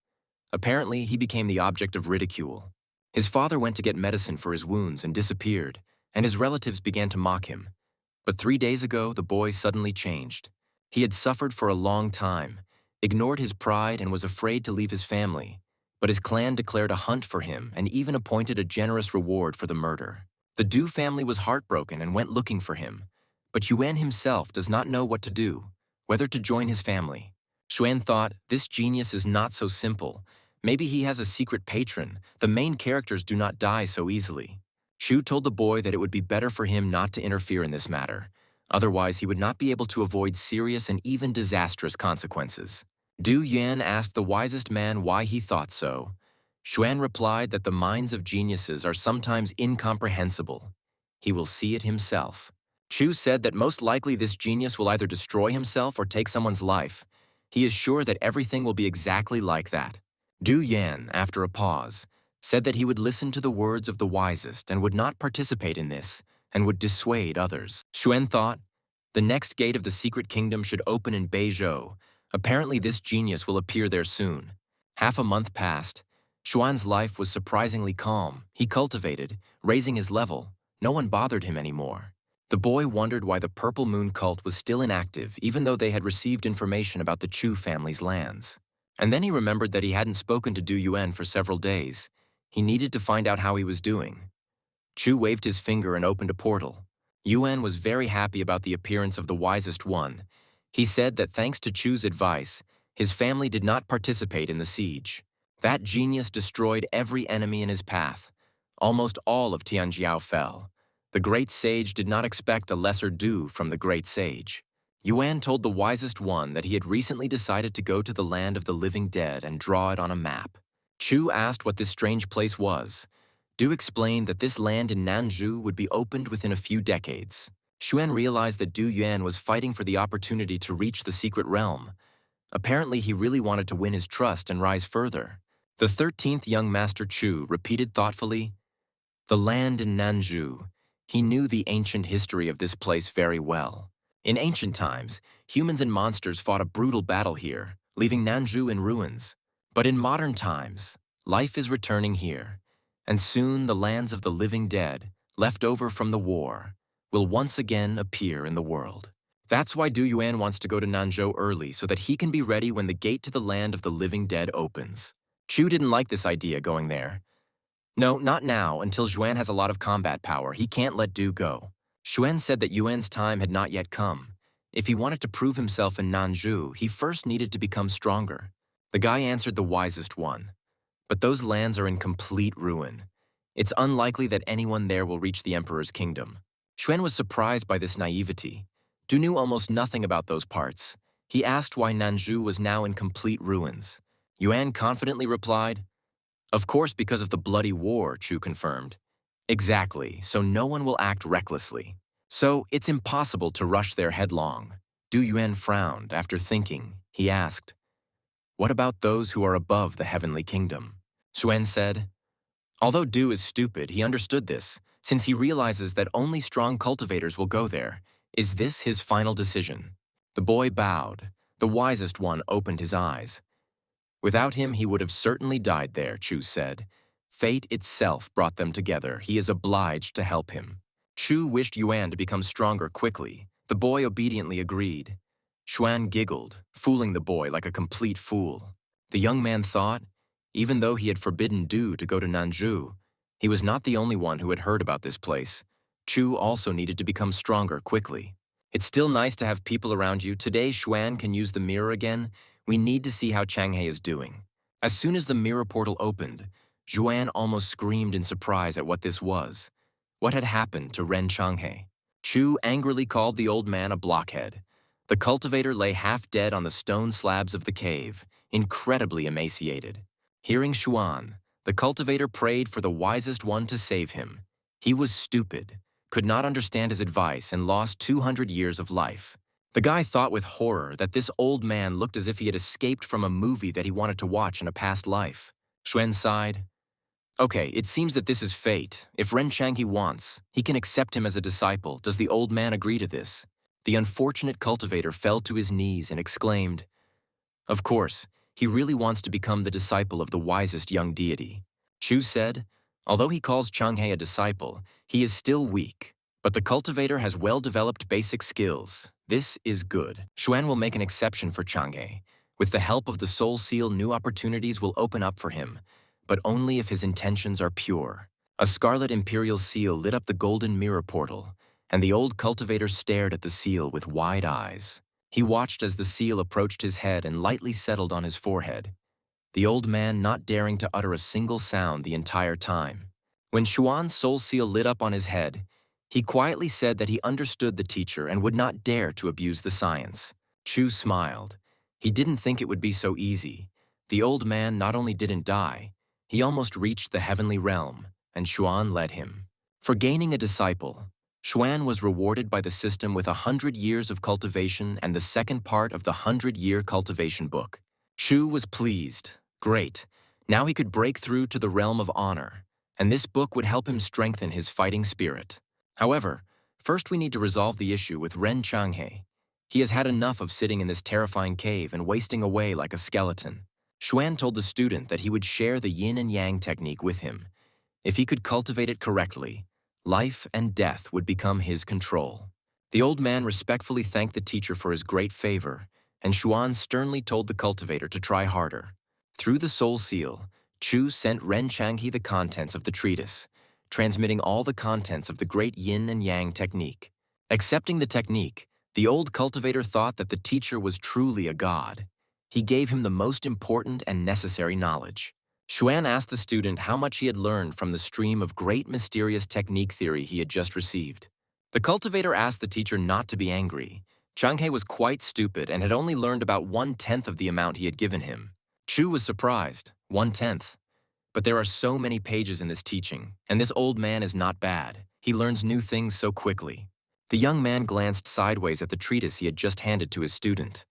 Apparently, he became the object of ridicule. His father went to get medicine for his wounds and disappeared, and his relatives began to mock him. But 3 days ago, the boy suddenly changed. He had suffered for a long time, ignored his pride, and was afraid to leave his family. but his clan declared a hunt for him and even appointed a generous reward for the murder. The Du family was heartbroken and went looking for him, but Yuan himself does not know what to do, whether to join his family. Xuan thought, this genius is not so simple. Maybe he has a secret patron. The main characters do not die so easily. Chu told the boy that it would be better for him not to interfere in this matter. Otherwise, he would not be able to avoid serious and even disastrous consequences. Du Yan asked the wisest man why he thought so. Xuan replied that the minds of geniuses are sometimes incomprehensible. He will see it himself. Chu said that most likely this genius will either destroy himself or take someone's life. He is sure that everything will be exactly like that. Du Yan, after a pause, said that he would listen to the words of the wisest and would not participate in this, and would dissuade others. Xuan thought, the next gate of the secret kingdom should open in Beizhou. Apparently this genius will appear there soon. Half a month passed. Xuan's life was surprisingly calm. He cultivated, raising his level. No one bothered him anymore. The boy wondered why the Purple Moon cult was still inactive, even though they had received information about the Chu family's lands. And then he remembered that he hadn't spoken to Du Yuan for several days. He needed to find out how he was doing. Chu waved his finger and opened a portal. Yuan was very happy about the appearance of the wisest one. He said that thanks to Chu's advice, his family did not participate in the siege. That genius destroyed every enemy in his path. Almost all of Tianjiao fell. The great sage did not expect a lesser due from the great sage. Yuan told the wisest one that he had recently decided to go to the land of the living dead and draw it on a map. Chu asked what this strange place was. Du explained that this land in Nanzhou would be opened within a few decades. Xuan realized that Du Yuan was fighting for the opportunity to reach the secret realm. Apparently, he really wanted to win his trust and rise further. The 13th young master Chu repeated thoughtfully, the land in Nanzhou. He knew the ancient history of this place very well. In ancient times, humans and monsters fought a brutal battle here, leaving Nanzhou in ruins. But in modern times, life is returning here, and soon the lands of the living dead, left over from the war, will once again appear in the world. That's why Du Yuan wants to go to Nanzhou early so that he can be ready when the gate to the land of the living dead opens. Chu didn't like this idea going there. No, not now, until Xuan has a lot of combat power. He can't let Du go. Xuan said that Yuan's time had not yet come. If he wanted to prove himself in Nanzhou, he first needed to become stronger. The guy answered the wisest one. But those lands are in complete ruin. It's unlikely that anyone there will reach the emperor's kingdom. Xuan was surprised by this naivety. Du knew almost nothing about those parts. He asked why Nanzhou was now in complete ruins. Yuan confidently replied, of course because of the bloody war, Chu confirmed. Exactly, so no one will act recklessly. So it's impossible to rush there headlong. Du Yuan frowned. After thinking, he asked, what about those who are above the heavenly kingdom? Xuan said, although Du is stupid, he understood this, since he realizes that only strong cultivators will go there. Is this his final decision? The boy bowed. The wisest one opened his eyes. Without him, he would have certainly died there, Chu said. Fate itself brought them together. He is obliged to help him. Chu wished Yuan to become stronger quickly. The boy obediently agreed. Xuan giggled, fooling the boy like a complete fool. The young man thought, even though he had forbidden Du to go to Nanzhou, he was not the only one who had heard about this place. Chu also needed to become stronger quickly. It's still nice to have people around you. Today, Xuan can use the mirror again. We need to see how Changhe is doing. As soon as the mirror portal opened, Xuan almost screamed in surprise at what this was. What had happened to Ren Changhe? Chu angrily called the old man a blockhead. The cultivator lay half dead on the stone slabs of the cave, incredibly emaciated. Hearing Xuan, the cultivator prayed for the wisest one to save him. He was stupid, could not understand his advice, and lost 200 years of life. The guy thought with horror that this old man looked as if he had escaped from a movie that he wanted to watch in a past life. Xuan sighed. Okay, it seems that this is fate. If Ren Changhe wants, he can accept him as a disciple. Does the old man agree to this? The unfortunate cultivator fell to his knees and exclaimed, of course, he really wants to become the disciple of the wisest young deity. Chu said, although he calls Changhe a disciple, he is still weak. But the cultivator has well-developed basic skills. This is good. Xuan will make an exception for Changhe. With the help of the Soul Seal, new opportunities will open up for him, but only if his intentions are pure. A scarlet imperial seal lit up the golden mirror portal, and the old cultivator stared at the seal with wide eyes. He watched as the seal approached his head and lightly settled on his forehead, the old man not daring to utter a single sound the entire time. When Xuan's soul seal lit up on his head, he quietly said that he understood the teacher and would not dare to abuse the science. Chu smiled. He didn't think it would be so easy. The old man not only didn't die, he almost reached the heavenly realm, and Xuan led him. For gaining a disciple, Xuan was rewarded by the system with 100 years of cultivation and the second part of the 100-year cultivation book. Chu was pleased. Great. Now he could break through to the realm of honor, and this book would help him strengthen his fighting spirit. However, first we need to resolve the issue with Ren Changhe. He has had enough of sitting in this terrifying cave and wasting away like a skeleton. Xuan told the student that he would share the yin and yang technique with him. If he could cultivate it correctly, life and death would become his control. The old man respectfully thanked the teacher for his great favor, and Xuan sternly told the cultivator to try harder. Through the soul seal, Chu sent Ren Changhe the contents of the treatise, transmitting all the contents of the great yin and yang technique. Accepting the technique, the old cultivator thought that the teacher was truly a god. He gave him the most important and necessary knowledge. Xuan asked the student how much he had learned from the stream of great mysterious technique theory he had just received. The cultivator asked the teacher not to be angry. Changhe was quite stupid and had only learned about 1/10 of the amount he had given him. Chu was surprised, 1/10. But there are so many pages in this teaching, and this old man is not bad. He learns new things so quickly. The young man glanced sideways at the treatise he had just handed to his student,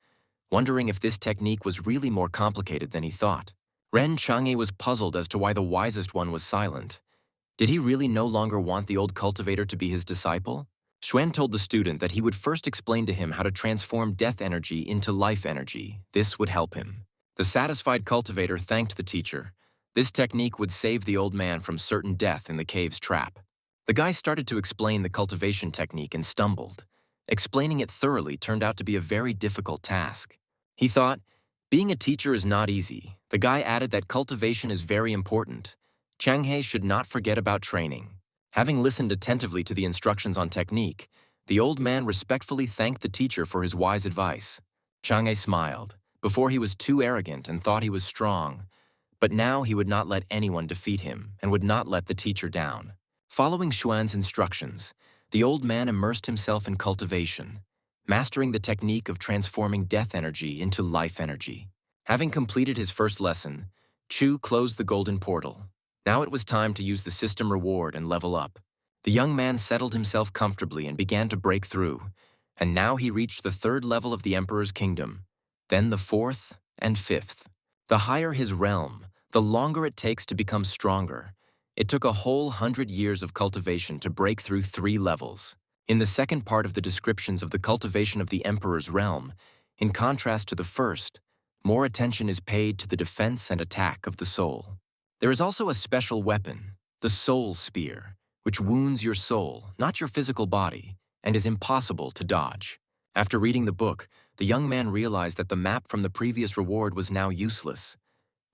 wondering if this technique was really more complicated than he thought. Ren Changhe was puzzled as to why the wisest one was silent. Did he really no longer want the old cultivator to be his disciple? Xuan told the student that he would first explain to him how to transform death energy into life energy. This would help him. The satisfied cultivator thanked the teacher. This technique would save the old man from certain death in the cave's trap. The guy started to explain the cultivation technique and stumbled. Explaining it thoroughly turned out to be a very difficult task. He thought, being a teacher is not easy. The guy added that cultivation is very important. Changhe should not forget about training. Having listened attentively to the instructions on technique, the old man respectfully thanked the teacher for his wise advice. Changhe smiled. Before he was too arrogant and thought he was strong, but now he would not let anyone defeat him and would not let the teacher down. Following Xuan's instructions, the old man immersed himself in cultivation, mastering the technique of transforming death energy into life energy. Having completed his first lesson, Chu closed the golden portal. Now it was time to use the system reward and level up. The young man settled himself comfortably and began to break through, and now he reached the 3rd level of the Emperor's kingdom, then the 4th and 5th. The higher his realm, the longer it takes to become stronger. It took a whole 100 years of cultivation to break through 3 levels. In the second part of the descriptions of the cultivation of the Emperor's realm, in contrast to the first, more attention is paid to the defense and attack of the soul. There is also a special weapon, the Soul Spear, which wounds your soul, not your physical body, and is impossible to dodge. After reading the book, the young man realized that the map from the previous reward was now useless.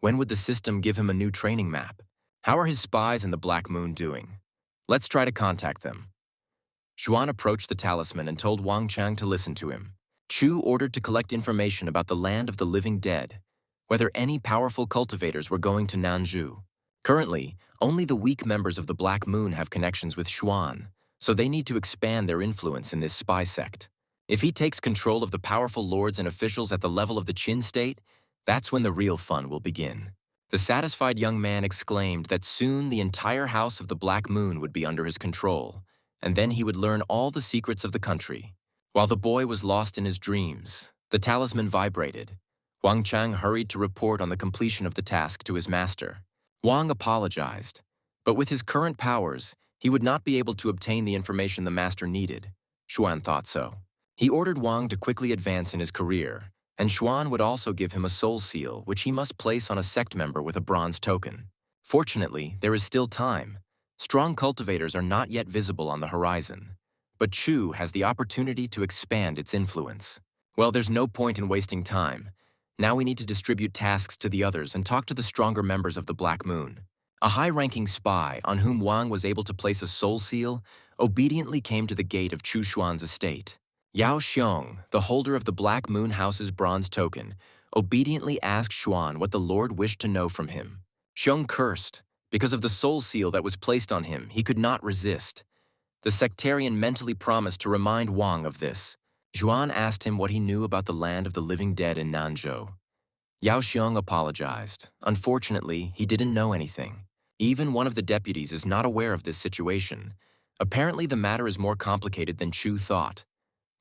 When would the system give him a new training map? How are his spies in the Black Moon doing? Let's try to contact them. Xuan approached the talisman and told Wang Chang to listen to him. Chu ordered to collect information about the land of the living dead, whether any powerful cultivators were going to Nanzhou. Currently, only the weak members of the Black Moon have connections with Xuan, so they need to expand their influence in this spy sect. If he takes control of the powerful lords and officials at the level of the Qin state, that's when the real fun will begin. The satisfied young man exclaimed that soon the entire house of the Black Moon would be under his control, and then he would learn all the secrets of the country. While the boy was lost in his dreams, the talisman vibrated. Wang Chang hurried to report on the completion of the task to his master. Wang apologized, but with his current powers, he would not be able to obtain the information the master needed. Xuan thought so. He ordered Wang to quickly advance in his career, and Xuan would also give him a soul seal which he must place on a sect member with a bronze token. Fortunately, there is still time. Strong cultivators are not yet visible on the horizon, but Chu has the opportunity to expand its influence. Well, there's no point in wasting time. Now we need to distribute tasks to the others and talk to the stronger members of the Black Moon. A high-ranking spy, on whom Wang was able to place a soul seal, obediently came to the gate of Chu Xuan's estate. Yao Xiong, the holder of the Black Moon House's bronze token, obediently asked Xuan what the Lord wished to know from him. Xiong cursed. Because of the soul seal that was placed on him, he could not resist. The sectarian mentally promised to remind Wang of this. Xuan asked him what he knew about the land of the living dead in Nanzhou. Yao Xiong apologized. Unfortunately, he didn't know anything. Even one of the deputies is not aware of this situation. Apparently, the matter is more complicated than Chu thought.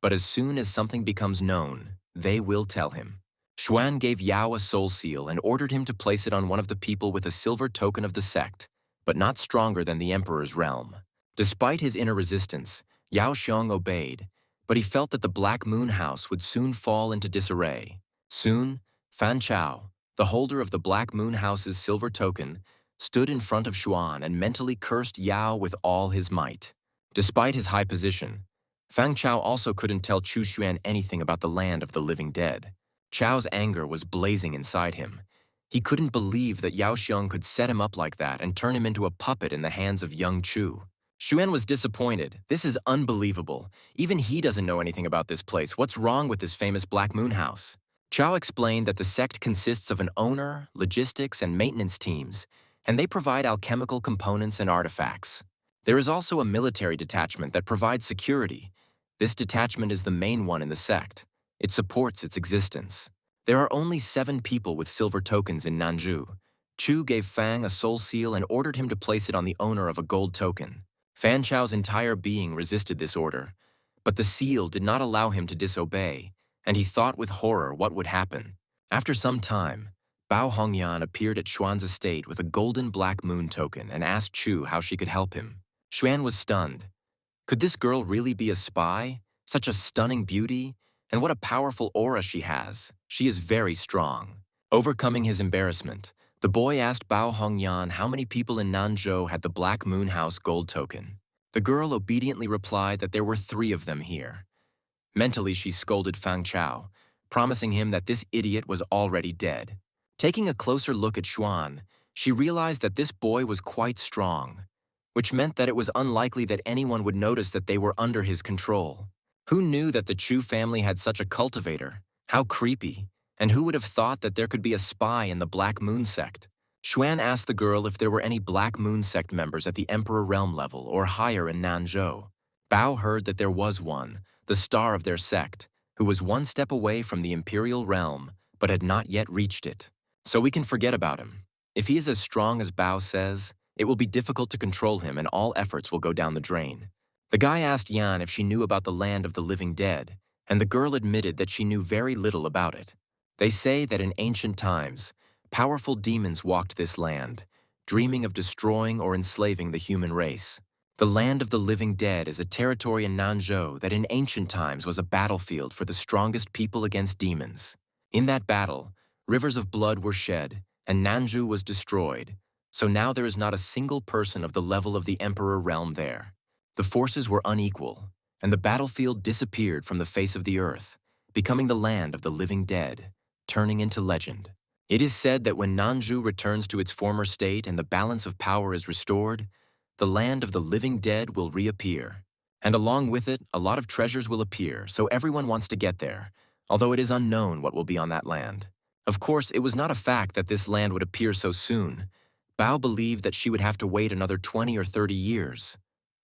But as soon as something becomes known, they will tell him. Xuan gave Yao a soul seal and ordered him to place it on one of the people with a silver token of the sect, but not stronger than the emperor's realm. Despite his inner resistance, Yao Xiong obeyed, but he felt that the Black Moon House would soon fall into disarray. Soon, Fan Chao, the holder of the Black Moon House's silver token, stood in front of Xuan and mentally cursed Yao with all his might. Despite his high position, Fang Chao also couldn't tell Chu Xuan anything about the land of the living dead. Chao's anger was blazing inside him. He couldn't believe that Yao Xiong could set him up like that and turn him into a puppet in the hands of young Chu. Xuan was disappointed. This is unbelievable. Even he doesn't know anything about this place. What's wrong with this famous Black Moon House? Chao explained that the sect consists of an owner, logistics, and maintenance teams, and they provide alchemical components and artifacts. There is also a military detachment that provides security. This detachment is the main one in the sect. It supports its existence. There are only 7 people with silver tokens in Nanzhou. Chu gave Fang a soul seal and ordered him to place it on the owner of a gold token. Fan Chao's entire being resisted this order, but the seal did not allow him to disobey, and he thought with horror what would happen. After some time, Bao Hongyan appeared at Xuan's estate with a golden Black Moon token and asked Chu how she could help him. Xuan was stunned. Could this girl really be a spy? Such a stunning beauty? And what a powerful aura she has. She is very strong. Overcoming his embarrassment, the boy asked Bao Hongyan how many people in Nanzhou had the Black Moon House gold token. The girl obediently replied that there were 3 of them here. Mentally, she scolded Fang Chao, promising him that this idiot was already dead. Taking a closer look at Xuan, she realized that this boy was quite strong, which meant that it was unlikely that anyone would notice that they were under his control. Who knew that the Chu family had such a cultivator? How creepy. And who would have thought that there could be a spy in the Black Moon sect? Xuan asked the girl if there were any Black Moon sect members at the Emperor realm level or higher in Nanzhou. Bao heard that there was one, the star of their sect, who was 1 step away from the Imperial realm but had not yet reached it. So we can forget about him. If he is as strong as Bao says, it will be difficult to control him and all efforts will go down the drain. The guy asked Yan if she knew about the land of the living dead, and the girl admitted that she knew very little about it. They say that in ancient times, powerful demons walked this land, dreaming of destroying or enslaving the human race. The land of the living dead is a territory in Nanzhou that in ancient times was a battlefield for the strongest people against demons. In that battle, rivers of blood were shed, and Nanzhou was destroyed, so now there is not a single person of the level of the Emperor realm there. The forces were unequal, and the battlefield disappeared from the face of the earth, becoming the land of the living dead, turning into legend. It is said that when Nanzhou returns to its former state and the balance of power is restored, the land of the living dead will reappear. And along with it, a lot of treasures will appear, so everyone wants to get there, although it is unknown what will be on that land. Of course, it was not a fact that this land would appear so soon. Bao believed that she would have to wait another 20 or 30 years.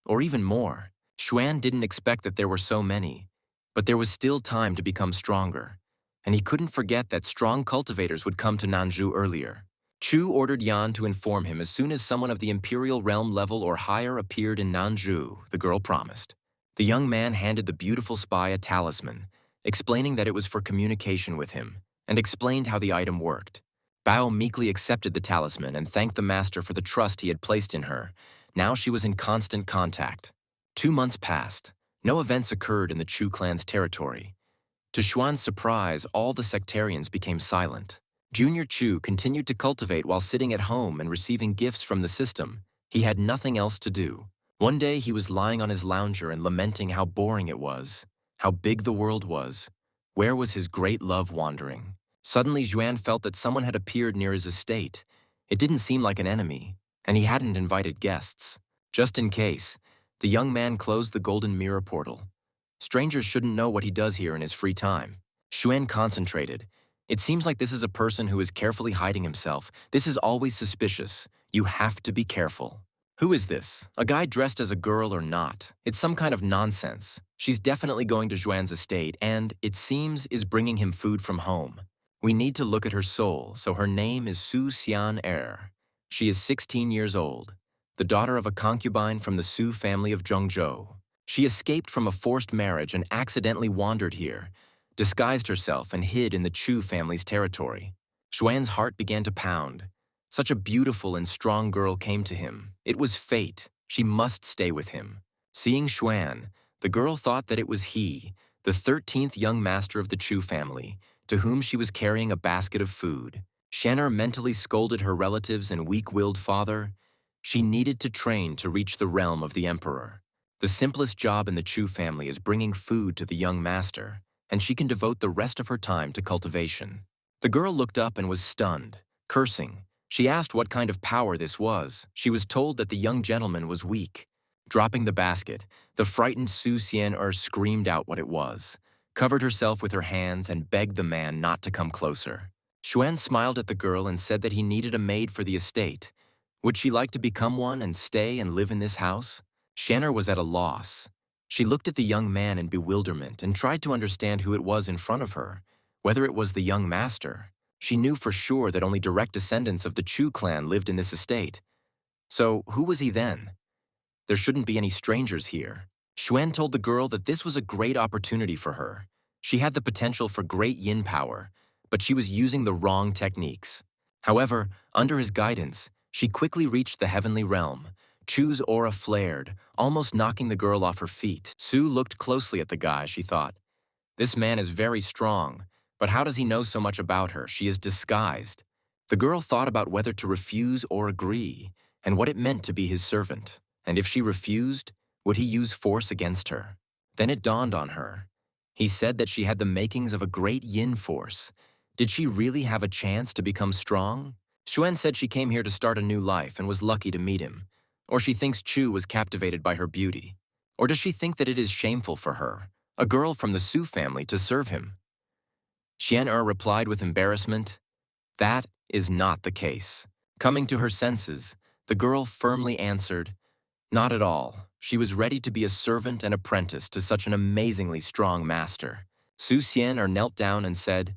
Or even more. Xuan didn't expect that there were so many, but there was still time to become stronger, and he couldn't forget that strong cultivators would come to Nanzhou earlier. Chu ordered Yan to inform him as soon as someone of the Imperial realm level or higher appeared in Nanzhou, the girl promised. The young man handed the beautiful spy a talisman, explaining that it was for communication with him, and explained how the item worked. Bao meekly accepted the talisman and thanked the master for the trust he had placed in her. Now she was in constant contact. 2 months passed. No events occurred in the Chu clan's territory. To Xuan's surprise, all the sectarians became silent. Junior Chu continued to cultivate while sitting at home and receiving gifts from the system. He had nothing else to do. One day he was lying on his lounger and lamenting how boring it was, how big the world was. Where was his great love wandering? Suddenly, Xuan felt that someone had appeared near his estate. It didn't seem like an enemy, and he hadn't invited guests. Just in case, the young man closed the golden mirror portal. Strangers shouldn't know what he does here in his free time. Xuan concentrated. It seems like this is a person who is carefully hiding himself. This is always suspicious. You have to be careful. Who is this? A guy dressed as a girl or not? It's some kind of nonsense. She's definitely going to Xuan's estate and, it seems, is bringing him food from home. We need to look at her soul, so her name is Su Xian Er. She is 16 years old, the daughter of a concubine from the Su family of Zhengzhou. She escaped from a forced marriage and accidentally wandered here, disguised herself and hid in the Chu family's territory. Xuan's heart began to pound. Such a beautiful and strong girl came to him. It was fate. She must stay with him. Seeing Xuan, the girl thought that it was he, the 13th young master of the Chu family, to whom she was carrying a basket of food. Xuan mentally scolded her relatives and weak-willed father. She needed to train to reach the realm of the emperor. The simplest job in the Chu family is bringing food to the young master, and she can devote the rest of her time to cultivation. The girl looked up and was stunned, cursing. She asked what kind of power this was. She was told that the young gentleman was weak. Dropping the basket, the frightened Su Xian screamed out what it was, covered herself with her hands, and begged the man not to come closer. Xuan smiled at the girl and said that he needed a maid for the estate. Would she like to become one and stay and live in this house? Xuan was at a loss. She looked at the young man in bewilderment and tried to understand who it was in front of her, whether it was the young master. She knew for sure that only direct descendants of the Chu clan lived in this estate. So, who was he then? There shouldn't be any strangers here. Xuan told the girl that this was a great opportunity for her. She had the potential for great yin power, but she was using the wrong techniques. However, under his guidance, she quickly reached the heavenly realm. Chu's aura flared, almost knocking the girl off her feet. Su looked closely at the guy, she thought. This man is very strong, but how does he know so much about her? She is disguised. The girl thought about whether to refuse or agree, and what it meant to be his servant. And if she refused, would he use force against her? Then it dawned on her. He said that she had the makings of a great yin force. Did she really have a chance to become strong? Xuan said she came here to start a new life and was lucky to meet him. Or she thinks Chu was captivated by her beauty. Or does she think that it is shameful for her, a girl from the Su family, to serve him? Xian replied with embarrassment, "That is not the case." Coming to her senses, the girl firmly answered, "Not at all." She was ready to be a servant and apprentice to such an amazingly strong master. Su Xian knelt down and said,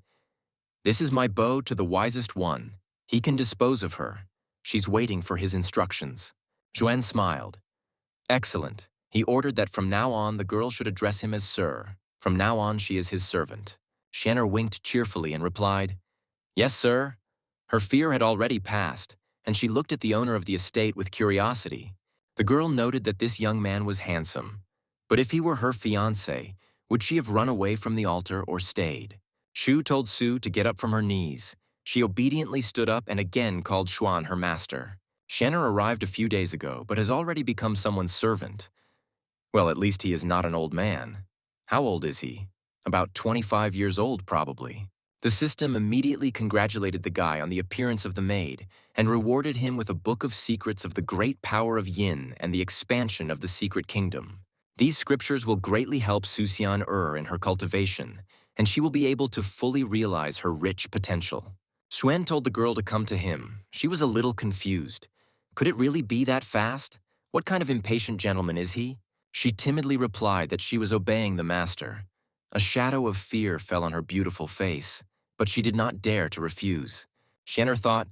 "This is my bow to the wisest one. He can dispose of her. She's waiting for his instructions." Xuan smiled. "Excellent." He ordered that from now on the girl should address him as Sir. From now on she is his servant. Xian winked cheerfully and replied, "Yes, sir." Her fear had already passed, and she looked at the owner of the estate with curiosity. The girl noted that this young man was handsome. But if he were her fiancé, would she have run away from the altar or stayed? Shu told Su to get up from her knees. She obediently stood up and again called Xuan her master. Xian arrived a few days ago, but has already become someone's servant. Well, at least he is not an old man. How old is he? About 25 years old, probably. The system immediately congratulated the guy on the appearance of the maid and rewarded him with a book of secrets of the great power of yin and the expansion of the secret kingdom. These scriptures will greatly help Su Xian in her cultivation, and she will be able to fully realize her rich potential. Xuan told the girl to come to him. She was a little confused. Could it really be that fast? What kind of impatient gentleman is he? She timidly replied that she was obeying the master. A shadow of fear fell on her beautiful face, but she did not dare to refuse. Xian thought,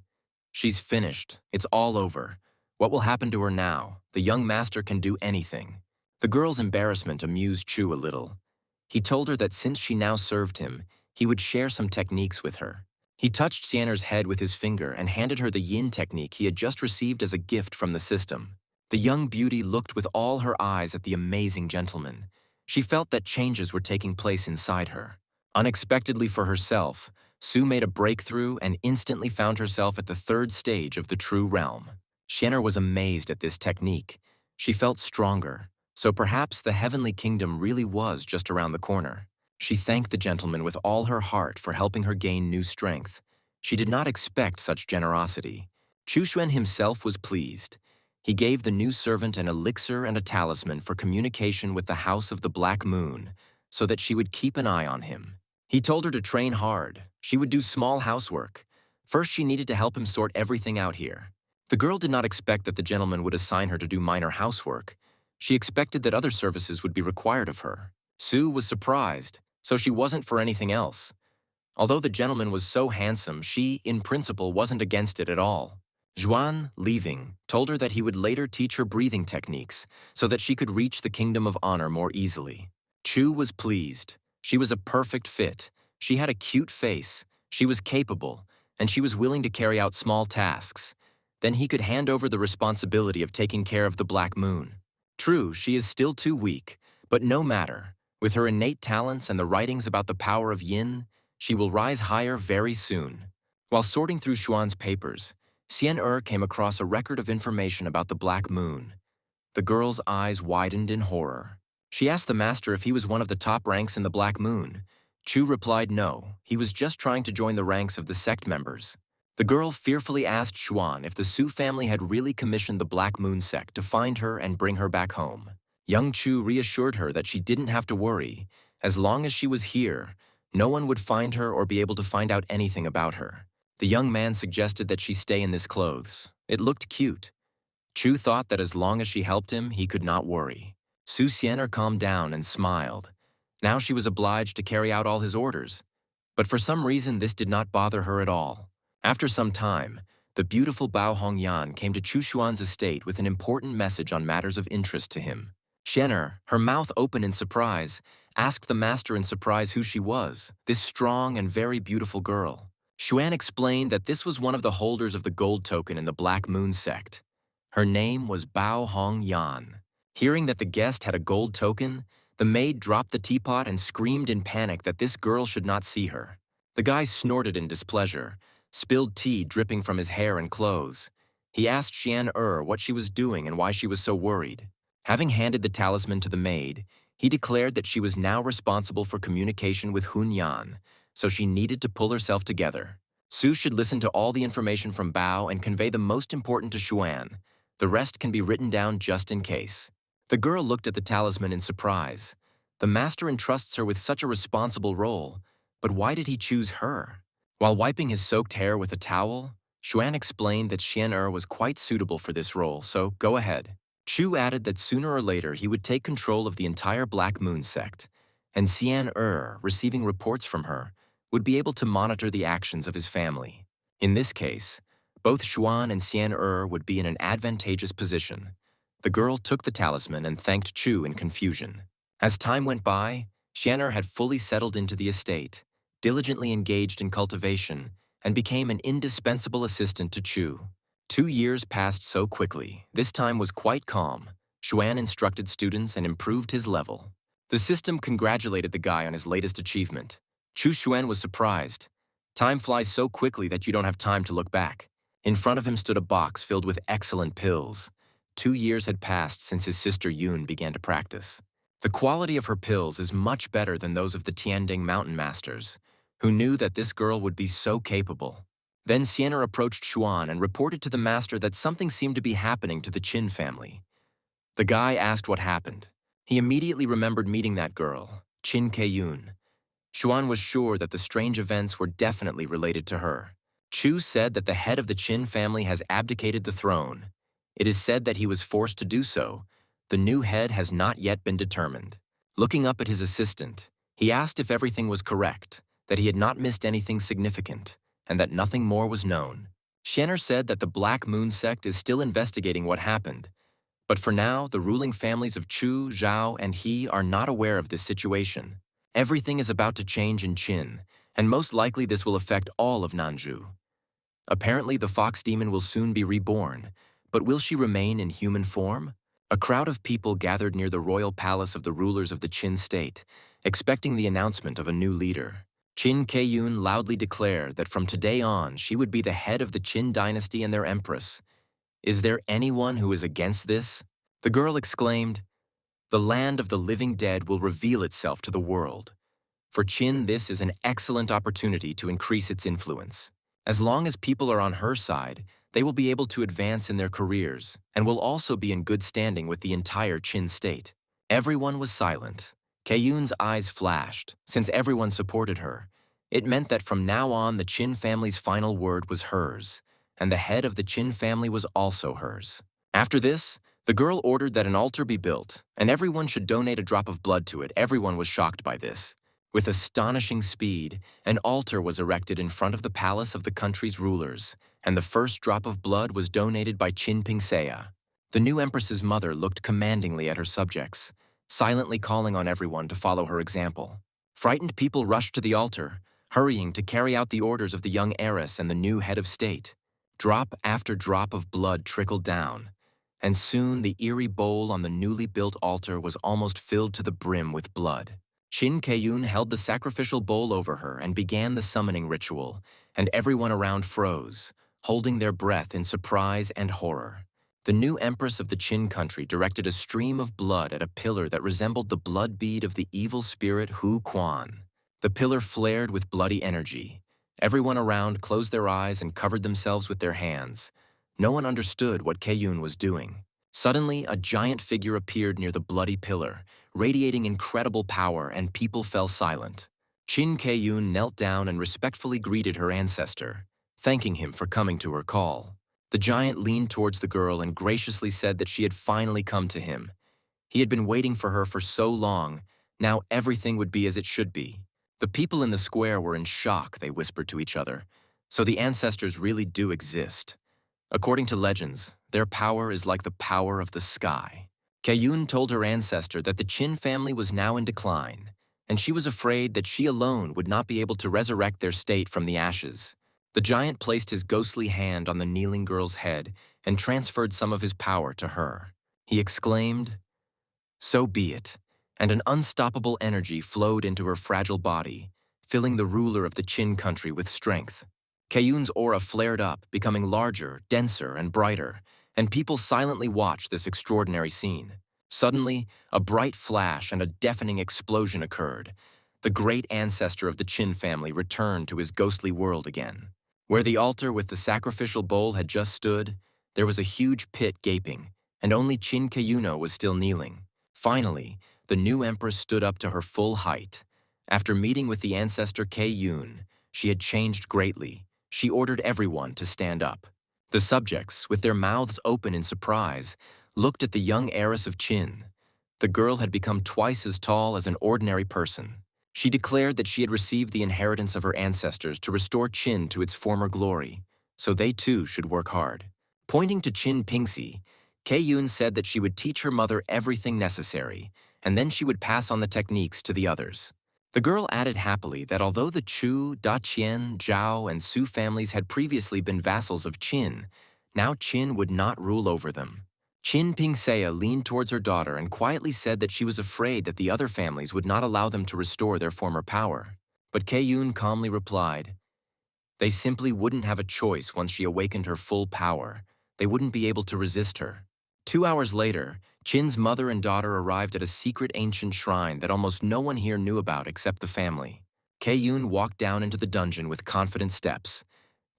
"She's finished. It's all over. What will happen to her now? The young master can do anything." The girl's embarrassment amused Chu a little. He told her that since she now served him, he would share some techniques with her. He touched Xian's head with his finger and handed her the yin technique he had just received as a gift from the system. The young beauty looked with all her eyes at the amazing gentleman. She felt that changes were taking place inside her. Unexpectedly for herself, Su made a breakthrough and instantly found herself at the third stage of the true realm. Xian was amazed at this technique. She felt stronger, so perhaps the heavenly kingdom really was just around the corner. She thanked the gentleman with all her heart for helping her gain new strength. She did not expect such generosity. Chu Xuan himself was pleased. He gave the new servant an elixir and a talisman for communication with the House of the Black Moon, so that she would keep an eye on him. He told her to train hard. She would do small housework. First, she needed to help him sort everything out here. The girl did not expect that the gentleman would assign her to do minor housework. She expected that other services would be required of her. Sue was surprised, so she wasn't for anything else. Although the gentleman was so handsome, she, in principle, wasn't against it at all. Juan, leaving, told her that he would later teach her breathing techniques so that she could reach the kingdom of honor more easily. Chu was pleased. She was a perfect fit. She had a cute face. She was capable, and she was willing to carry out small tasks. Then he could hand over the responsibility of taking care of the Black Moon. True, she is still too weak, but no matter. With her innate talents and the writings about the power of yin, she will rise higher very soon. While sorting through Xuan's papers, Xian came across a record of information about the Black Moon. The girl's eyes widened in horror. She asked the master if he was one of the top ranks in the Black Moon. Chu replied no, he was just trying to join the ranks of the sect members. The girl fearfully asked Xuan if the Su family had really commissioned the Black Moon sect to find her and bring her back home. Young Chu reassured her that she didn't have to worry. As long as she was here, no one would find her or be able to find out anything about her. The young man suggested that she stay in this clothes. It looked cute. Chu thought that as long as she helped him, he could not worry. Su Xian'er calmed down and smiled. Now she was obliged to carry out all his orders. But for some reason, this did not bother her at all. After some time, the beautiful Bao Hongyan came to Chu Xuan's estate with an important message on matters of interest to him. Xian'er, her mouth open in surprise, asked the master in surprise who she was, this strong and very beautiful girl. Xuan explained that this was one of the holders of the gold token in the Black Moon sect. Her name was Bao Hongyan. Hearing that the guest had a gold token, the maid dropped the teapot and screamed in panic that this girl should not see her. The guy snorted in displeasure, spilled tea dripping from his hair and clothes. He asked Xian'er what she was doing and why she was so worried. Having handed the talisman to the maid, he declared that she was now responsible for communication with Hunyan, so she needed to pull herself together. Su should listen to all the information from Bao and convey the most important to Xuan. The rest can be written down just in case. The girl looked at the talisman in surprise. The master entrusts her with such a responsible role, but why did he choose her? While wiping his soaked hair with a towel, Xuan explained that Xian'er was quite suitable for this role, so go ahead. Chu added that sooner or later he would take control of the entire Black Moon sect, and Xian'er, receiving reports from her, would be able to monitor the actions of his family. In this case, both Xuan and Xian'er would be in an advantageous position. The girl took the talisman and thanked Chu in confusion. As time went by, Xian'er had fully settled into the estate, diligently engaged in cultivation, and became an indispensable assistant to Chu. 2 years passed so quickly. This time was quite calm. Xuan instructed students and improved his level. The system congratulated the guy on his latest achievement. Chu Xuan was surprised. Time flies so quickly that you don't have time to look back. In front of him stood a box filled with excellent pills. 2 years had passed since his sister Yun began to practice. The quality of her pills is much better than those of the Tianding mountain masters, who knew that this girl would be so capable. Then Xian'er approached Xuan and reported to the master that something seemed to be happening to the Qin family. The guy asked what happened. He immediately remembered meeting that girl, Qin Keiyun. Xuan was sure that the strange events were definitely related to her. Chu said that the head of the Qin family has abdicated the throne. It is said that he was forced to do so. The new head has not yet been determined. Looking up at his assistant, he asked if everything was correct, that he had not missed anything significant, and that nothing more was known. Xian'er said that the Black Moon sect is still investigating what happened, but for now, the ruling families of Chu, Zhao, and He are not aware of this situation. Everything is about to change in Qin, and most likely this will affect all of Nanzhou. Apparently, the fox demon will soon be reborn, but will she remain in human form? A crowd of people gathered near the royal palace of the rulers of the Qin state, expecting the announcement of a new leader. Qin Keiyun loudly declared that from today on she would be the head of the Qin dynasty and their empress. Is there anyone who is against this? The girl exclaimed, "The land of the living dead will reveal itself to the world. For Qin, this is an excellent opportunity to increase its influence. As long as people are on her side, they will be able to advance in their careers and will also be in good standing with the entire Qin state. Everyone was silent. Keyun's eyes flashed, since everyone supported her. It meant that from now on the Qin family's final word was hers, and the head of the Qin family was also hers. After this, the girl ordered that an altar be built, and everyone should donate a drop of blood to it. Everyone was shocked by this. With astonishing speed, an altar was erected in front of the palace of the country's rulers, and the first drop of blood was donated by Qin Pingsea. The new empress's mother looked commandingly at her subjects, silently calling on everyone to follow her example. Frightened people rushed to the altar, hurrying to carry out the orders of the young heiress and the new head of state. Drop after drop of blood trickled down, and soon the eerie bowl on the newly built altar was almost filled to the brim with blood. Qin Keiyun held the sacrificial bowl over her and began the summoning ritual, and everyone around froze, holding their breath in surprise and horror. The new empress of the Qin country directed a stream of blood at a pillar that resembled the blood bead of the evil spirit Hu Quan. The pillar flared with bloody energy. Everyone around closed their eyes and covered themselves with their hands. No one understood what Keiyun was doing. Suddenly, a giant figure appeared near the bloody pillar, radiating incredible power, and people fell silent. Qin Keiyun knelt down and respectfully greeted her ancestor, thanking him for coming to her call. The giant leaned towards the girl and graciously said that she had finally come to him. He had been waiting for her for so long, now everything would be as it should be. The people in the square were in shock, they whispered to each other. So the ancestors really do exist. According to legends, their power is like the power of the sky. Keiyun told her ancestor that the Qin family was now in decline, and she was afraid that she alone would not be able to resurrect their state from the ashes. The giant placed his ghostly hand on the kneeling girl's head and transferred some of his power to her. He exclaimed, "So be it," and an unstoppable energy flowed into her fragile body, filling the ruler of the Qin country with strength. Keiyun's aura flared up, becoming larger, denser, and brighter, and people silently watched this extraordinary scene. Suddenly, a bright flash and a deafening explosion occurred. The great ancestor of the Qin family returned to his ghostly world again. Where the altar with the sacrificial bowl had just stood, there was a huge pit gaping, and only Qin Keiyuno was still kneeling. Finally, the new empress stood up to her full height. After meeting with the ancestor Keiyun, she had changed greatly. She ordered everyone to stand up. The subjects, with their mouths open in surprise, looked at the young heiress of Qin. The girl had become twice as tall as an ordinary person. She declared that she had received the inheritance of her ancestors to restore Qin to its former glory, so they too should work hard. Pointing to Qin Pingxi, Keiyun said that she would teach her mother everything necessary, and then she would pass on the techniques to the others. The girl added happily that although the Chu, Daqian, Zhao, and Su families had previously been vassals of Qin, now Qin would not rule over them. Qin Pingsea leaned towards her daughter and quietly said that she was afraid that the other families would not allow them to restore their former power. But Keiyun calmly replied, they simply wouldn't have a choice once she awakened her full power. They wouldn't be able to resist her. 2 hours later, Qin's mother and daughter arrived at a secret ancient shrine that almost no one here knew about except the family. Keiyun walked down into the dungeon with confident steps.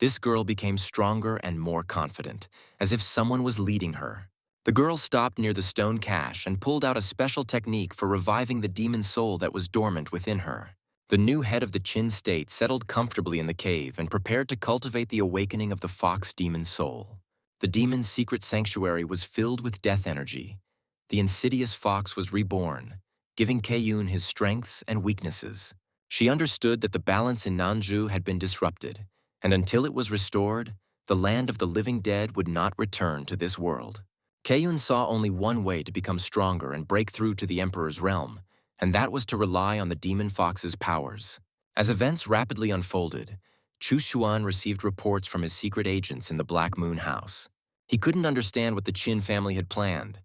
This girl became stronger and more confident, as if someone was leading her. The girl stopped near the stone cache and pulled out a special technique for reviving the demon soul that was dormant within her. The new head of the Qin state settled comfortably in the cave and prepared to cultivate the awakening of the fox demon soul. The demon's secret sanctuary was filled with death energy. The insidious fox was reborn, giving Keiyun his strengths and weaknesses. She understood that the balance in Nanju had been disrupted, and until it was restored, the land of the living dead would not return to this world. Keiyun saw only one way to become stronger and break through to the Emperor's realm, and that was to rely on the demon fox's powers. As events rapidly unfolded, Chu Xuan received reports from his secret agents in the Black Moon House. He couldn't understand what the Qin family had planned.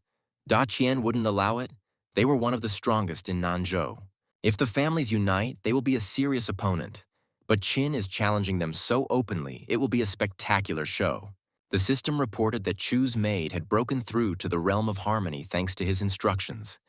Da Qian wouldn't allow it. They were one of the strongest in Nanzhou. If the families unite, they will be a serious opponent. But Qin is challenging them so openly, it will be a spectacular show. The system reported that Chu's maid had broken through to the realm of harmony thanks to his instructions,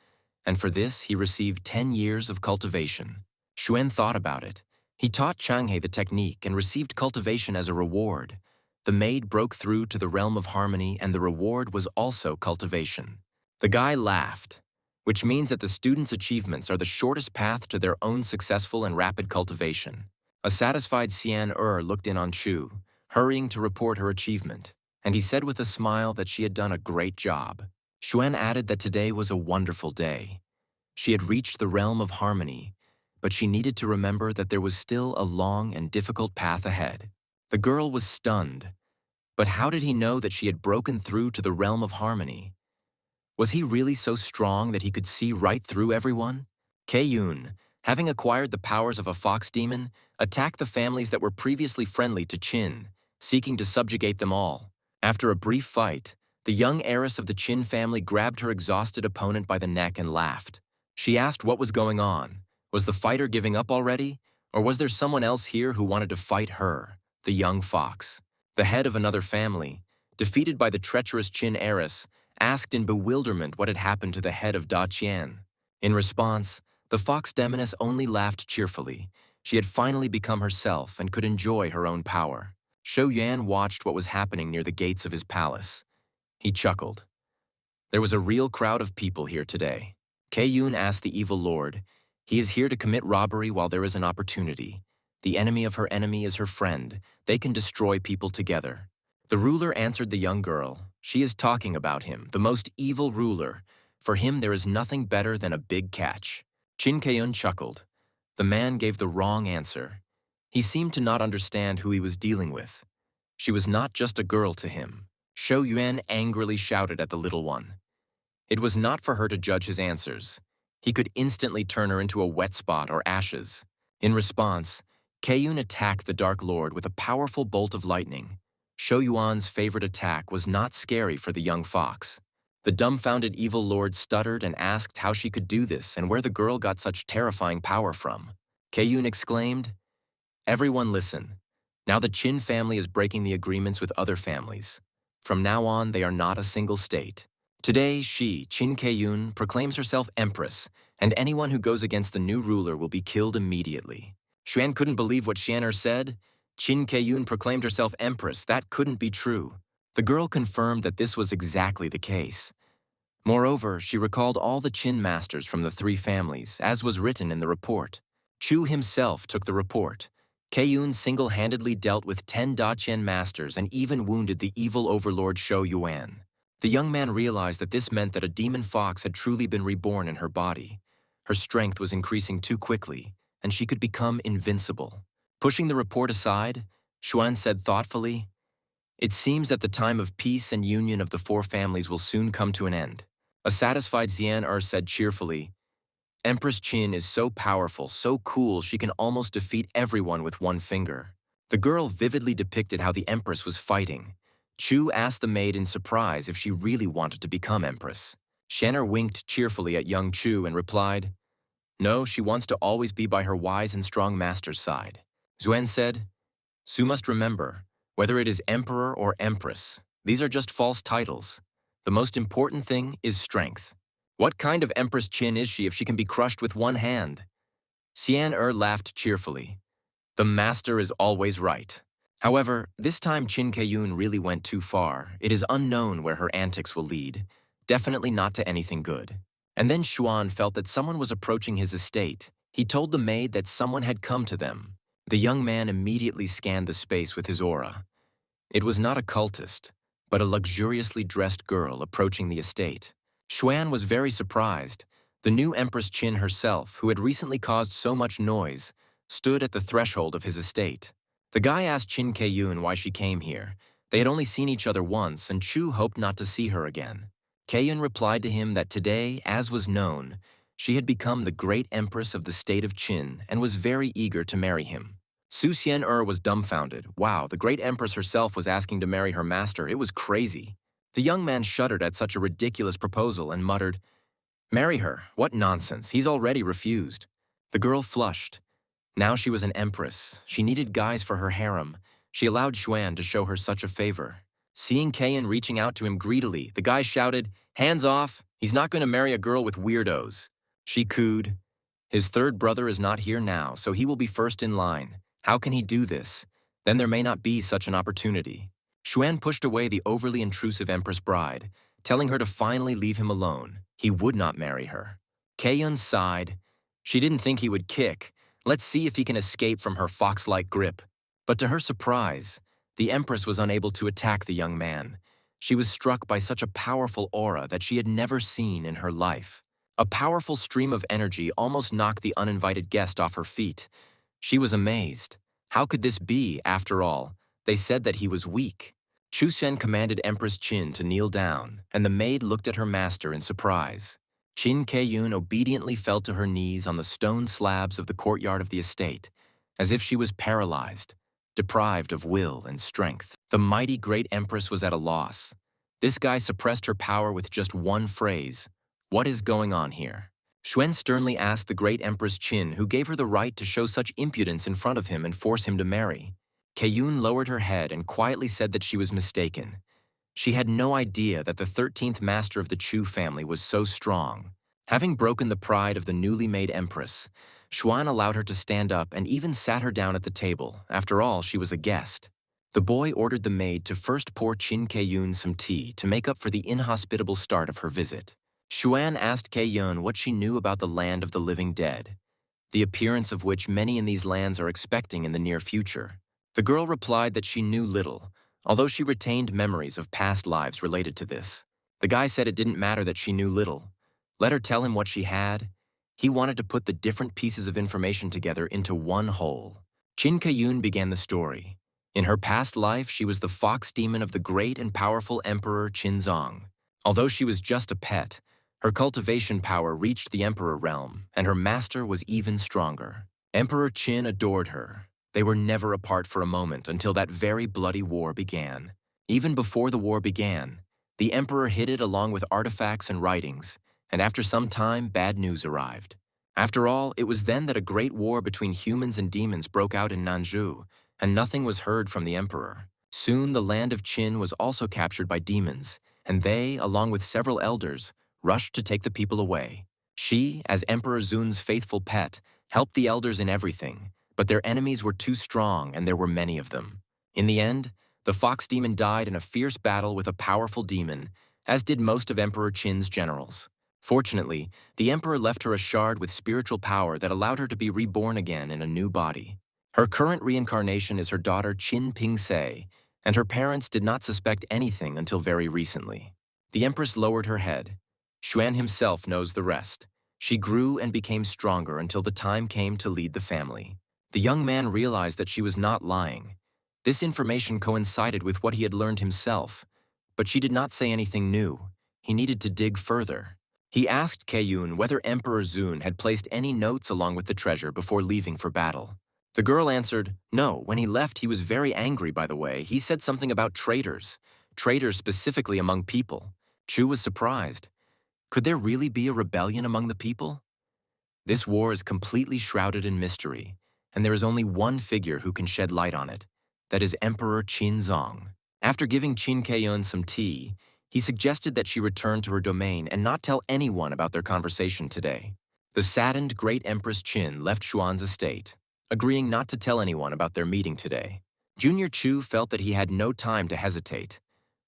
and for this he received 10 years of cultivation. Xuan thought about it. He taught Changhe the technique and received cultivation as a reward. The maid broke through to the realm of harmony, and the reward was also cultivation. The guy laughed, which means that the student's achievements are the shortest path to their own successful and rapid cultivation. A satisfied Xian looked in on Chu, hurrying to report her achievement, and he said with a smile that she had done a great job. Xuan added that today was a wonderful day. She had reached the realm of harmony, but she needed to remember that there was still a long and difficult path ahead. The girl was stunned. But how did he know that she had broken through to the realm of harmony? Was he really so strong that he could see right through everyone? Kei-yun, having acquired the powers of a fox demon, attacked the families that were previously friendly to Qin, seeking to subjugate them all. After a brief fight, the young heiress of the Qin family grabbed her exhausted opponent by the neck and laughed. She asked what was going on. Was the fighter giving up already? Or was there someone else here who wanted to fight her, the young fox? The head of another family, defeated by the treacherous Qin heiress, asked in bewilderment what had happened to the head of Da Qian. In response, the fox demoness only laughed cheerfully. She had finally become herself and could enjoy her own power. Shou Yuan watched what was happening near the gates of his palace. He chuckled. There was a real crowd of people here today. Kei-yun asked the evil lord, "He is here to commit robbery while there is an opportunity. The enemy of her enemy is her friend. They can destroy people together." The ruler answered the young girl. She is talking about him, the most evil ruler. For him there is nothing better than a big catch. Qin Kei-yun chuckled. The man gave the wrong answer. He seemed to not understand who he was dealing with. She was not just a girl to him. Shou Yuan angrily shouted at the little one. It was not for her to judge his answers. He could instantly turn her into a wet spot or ashes. In response, Kei-yun attacked the Dark Lord with a powerful bolt of lightning. Shou Yuan's favorite attack was not scary for the young fox. The dumbfounded evil lord stuttered and asked how she could do this and where the girl got such terrifying power from. Kei-yun exclaimed, "Everyone listen. Now the Qin family is breaking the agreements with other families. From now on, they are not a single state. Today, she, Qin Kei-yun, proclaims herself empress, and anyone who goes against the new ruler will be killed immediately." Xuan couldn't believe what Xian said. Qin Kei-yun proclaimed herself empress. That couldn't be true. The girl confirmed that this was exactly the case. Moreover, she recalled all the Qin masters from the three families, as was written in the report. Chu himself took the report. Kei-yun single-handedly dealt with 10 Da-qian masters and even wounded the evil overlord Shou Yuan. The young man realized that this meant that a demon fox had truly been reborn in her body. Her strength was increasing too quickly, and she could become invincible. Pushing the report aside, Xuan said thoughtfully, "It seems that the time of peace and union of the four families will soon come to an end." A satisfied Xian said cheerfully, "Empress Qin is so powerful, so cool, she can almost defeat everyone with one finger." The girl vividly depicted how the empress was fighting. Chu asked the maid in surprise if she really wanted to become empress. Shan'er winked cheerfully at young Chu and replied, "No, she wants to always be by her wise and strong master's side." Zuen said, "Su must remember, whether it is emperor or empress, these are just false titles. The most important thing is strength. What kind of Empress Qin is she if she can be crushed with one hand?" Xian laughed cheerfully. "The master is always right." However, this time Qin Kei-yun really went too far. It is unknown where her antics will lead. Definitely not to anything good. And then Xuan felt that someone was approaching his estate. He told the maid that someone had come to them. The young man immediately scanned the space with his aura. It was not a cultist, but a luxuriously dressed girl approaching the estate. Xuan was very surprised. The new Empress Qin herself, who had recently caused so much noise, stood at the threshold of his estate. The guy asked Qin Kei-yun why she came here. They had only seen each other once, and Chu hoped not to see her again. Kei-yun replied to him that today, as was known, she had become the great empress of the state of Qin and was very eager to marry him. Su Xian was dumbfounded. Wow, the great empress herself was asking to marry her master. It was crazy. The young man shuddered at such a ridiculous proposal and muttered, "Marry her? What nonsense. He's already refused." The girl flushed. Now she was an empress. She needed guys for her harem. She allowed Xuan to show her such a favor. Seeing Kei-yun reaching out to him greedily, the guy shouted, "Hands off! He's not going to marry a girl with weirdos." She cooed, His third brother is not here now, so he will be first in line. How can he do this? Then there may not be such an opportunity. Xuan pushed away the overly intrusive Empress bride, telling her to finally leave him alone. He would not marry her. Kaeyun sighed. She didn't think he would kick. Let's see if he can escape from her fox-like grip. But to her surprise, the Empress was unable to attack the young man. She was struck by such a powerful aura that she had never seen in her life. A powerful stream of energy almost knocked the uninvited guest off her feet. She was amazed. How could this be, after all? They said that he was weak. Chu Shen commanded Empress Qin to kneel down, and the maid looked at her master in surprise. Qin Kaeyun obediently fell to her knees on the stone slabs of the courtyard of the estate, as if she was paralyzed, deprived of will and strength. The mighty great Empress was at a loss. This guy suppressed her power with just one phrase. What is going on here? Xuan sternly asked the great Empress Qin, who gave her the right to show such impudence in front of him and force him to marry. Kaeyun lowered her head and quietly said that she was mistaken. She had no idea that the 13th master of the Chu family was so strong. Having broken the pride of the newly made empress, Xuan allowed her to stand up and even sat her down at the table. After all, she was a guest. The boy ordered the maid to first pour Qin Kaeyun some tea to make up for the inhospitable start of her visit. Xuan asked Kaeyun what she knew about the land of the living dead, the appearance of which many in these lands are expecting in the near future. The girl replied that she knew little, although she retained memories of past lives related to this. The guy said it didn't matter that she knew little. Let her tell him what she had. He wanted to put the different pieces of information together into one whole. Qin Kaeyun began the story. In her past life, she was the fox demon of the great and powerful Emperor Qinzong. Although she was just a pet, her cultivation power reached the Emperor realm, and her master was even stronger. Emperor Qin adored her. They were never apart for a moment until that very bloody war began. Even before the war began, the Emperor hid it along with artifacts and writings, and after some time, bad news arrived. After all, it was then that a great war between humans and demons broke out in Nanzhou, and nothing was heard from the Emperor. Soon, the land of Qin was also captured by demons, and they, along with several elders, rushed to take the people away. She, as Emperor Zun's faithful pet, helped the elders in everything, but their enemies were too strong and there were many of them. In the end, the fox demon died in a fierce battle with a powerful demon, as did most of Emperor Qin's generals. Fortunately, the Emperor left her a shard with spiritual power that allowed her to be reborn again in a new body. Her current reincarnation is her daughter Qin Pingse, and her parents did not suspect anything until very recently. The Empress lowered her head. Xuan himself knows the rest. She grew and became stronger until the time came to lead the family. The young man realized that she was not lying. This information coincided with what he had learned himself, but she did not say anything new. He needed to dig further. He asked Kaeyun whether Emperor Zun had placed any notes along with the treasure before leaving for battle. The girl answered, no, when he left he was very angry, by the way. He said something about traitors specifically among people. Chu was surprised. Could there really be a rebellion among the people? This war is completely shrouded in mystery, and there is only one figure who can shed light on it. That is Emperor Qinzong. After giving Qin Kaeyun some tea, he suggested that she return to her domain and not tell anyone about their conversation today. The saddened great Empress Qin left Xuan's estate, agreeing not to tell anyone about their meeting today. Junior Chu felt that he had no time to hesitate.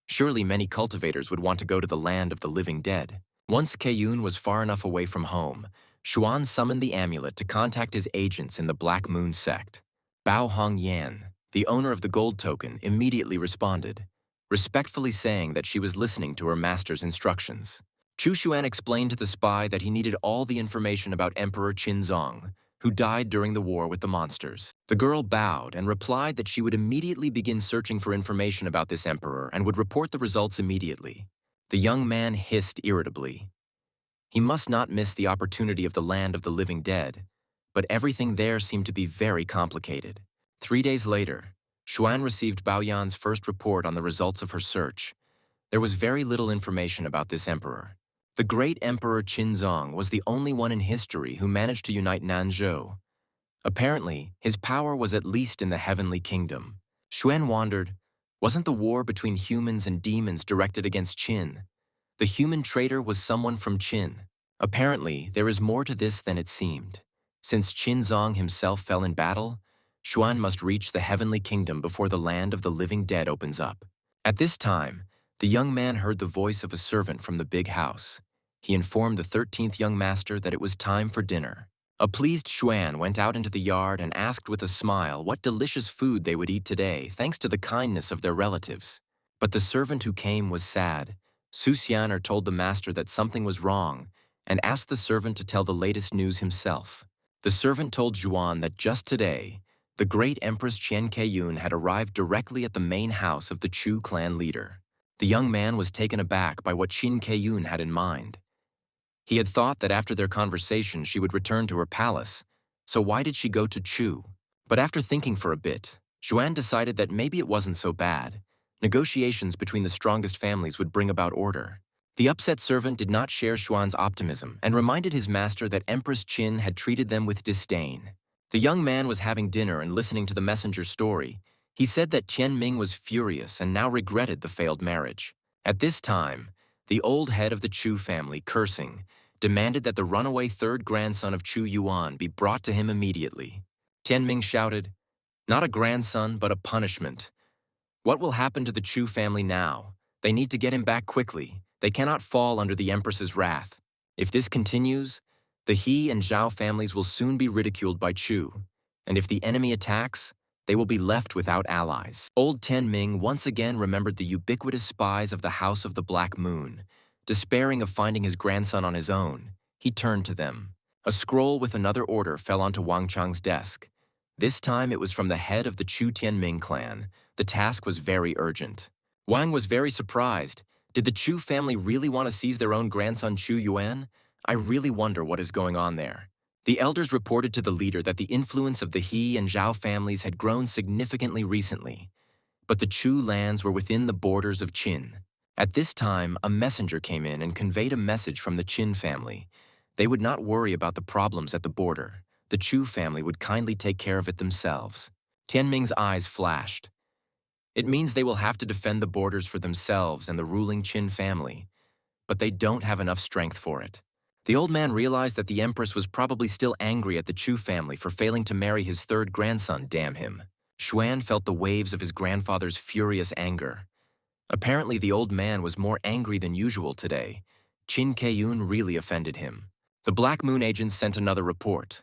Surely many cultivators would want to go to the land of the living dead. Once Kaeyun was far enough away from home, Xuan summoned the amulet to contact his agents in the Black Moon sect. Bao Hong Yan, the owner of the gold token, immediately responded, respectfully saying that she was listening to her master's instructions. Chu Xuan explained to the spy that he needed all the information about Emperor Qinzong, who died during the war with the monsters. The girl bowed and replied that she would immediately begin searching for information about this emperor and would report the results immediately. The young man hissed irritably. He must not miss the opportunity of the land of the living dead, but everything there seemed to be very complicated. 3 days later, Xuan received Bao Yan's first report on the results of her search. There was very little information about this emperor. The great Emperor Qinzong was the only one in history who managed to unite Nanzhou. Apparently, his power was at least in the heavenly kingdom. Xuan wondered, wasn't the war between humans and demons directed against Qin? The human traitor was someone from Qin. Apparently, there is more to this than it seemed. Since Qinzong himself fell in battle, Xuan must reach the heavenly kingdom before the land of the living dead opens up. At this time, the young man heard the voice of a servant from the big house. He informed the 13th young master that it was time for dinner. A pleased Xuan went out into the yard and asked with a smile what delicious food they would eat today, thanks to the kindness of their relatives. But the servant who came was sad. Su Xianer told the master that something was wrong and asked the servant to tell the latest news himself. The servant told Zhuan that just today, the great Empress Qian Keiyun had arrived directly at the main house of the Chu clan leader. The young man was taken aback by what Qin Keiyun had in mind. He had thought that after their conversation she would return to her palace, so why did she go to Chu? But after thinking for a bit, Zhuan decided that maybe it wasn't so bad. Negotiations between the strongest families would bring about order. The upset servant did not share Xuan's optimism and reminded his master that Empress Qin had treated them with disdain. The young man was having dinner and listening to the messenger's story. He said that Tianming was furious and now regretted the failed marriage. At this time, the old head of the Chu family, cursing, demanded that the runaway third grandson of Chu Yuan be brought to him immediately. Tianming shouted, "Not a grandson, but a punishment. What will happen to the Chu family now? They need to get him back quickly. They cannot fall under the Empress's wrath. If this continues, the He and Zhao families will soon be ridiculed by Chu, and if the enemy attacks, they will be left without allies." Old Tianming once again remembered the ubiquitous spies of the House of the Black Moon. Despairing of finding his grandson on his own, he turned to them. A scroll with another order fell onto Wang Chang's desk. This time it was from the head of the Chu Tianming clan. The task was very urgent. Wang was very surprised. Did the Chu family really want to seize their own grandson Chu Yuan? I really wonder what is going on there. The elders reported to the leader that the influence of the He and Zhao families had grown significantly recently, but the Chu lands were within the borders of Qin. At this time, a messenger came in and conveyed a message from the Qin family. They would not worry about the problems at the border. The Chu family would kindly take care of it themselves. Tianming's eyes flashed. It means they will have to defend the borders for themselves and the ruling Qin family, but they don't have enough strength for it. The old man realized that the Empress was probably still angry at the Chu family for failing to marry his third grandson, damn him. Xuan felt the waves of his grandfather's furious anger. Apparently, the old man was more angry than usual today. Qin Keiyun really offended him. The Black Moon agents sent another report.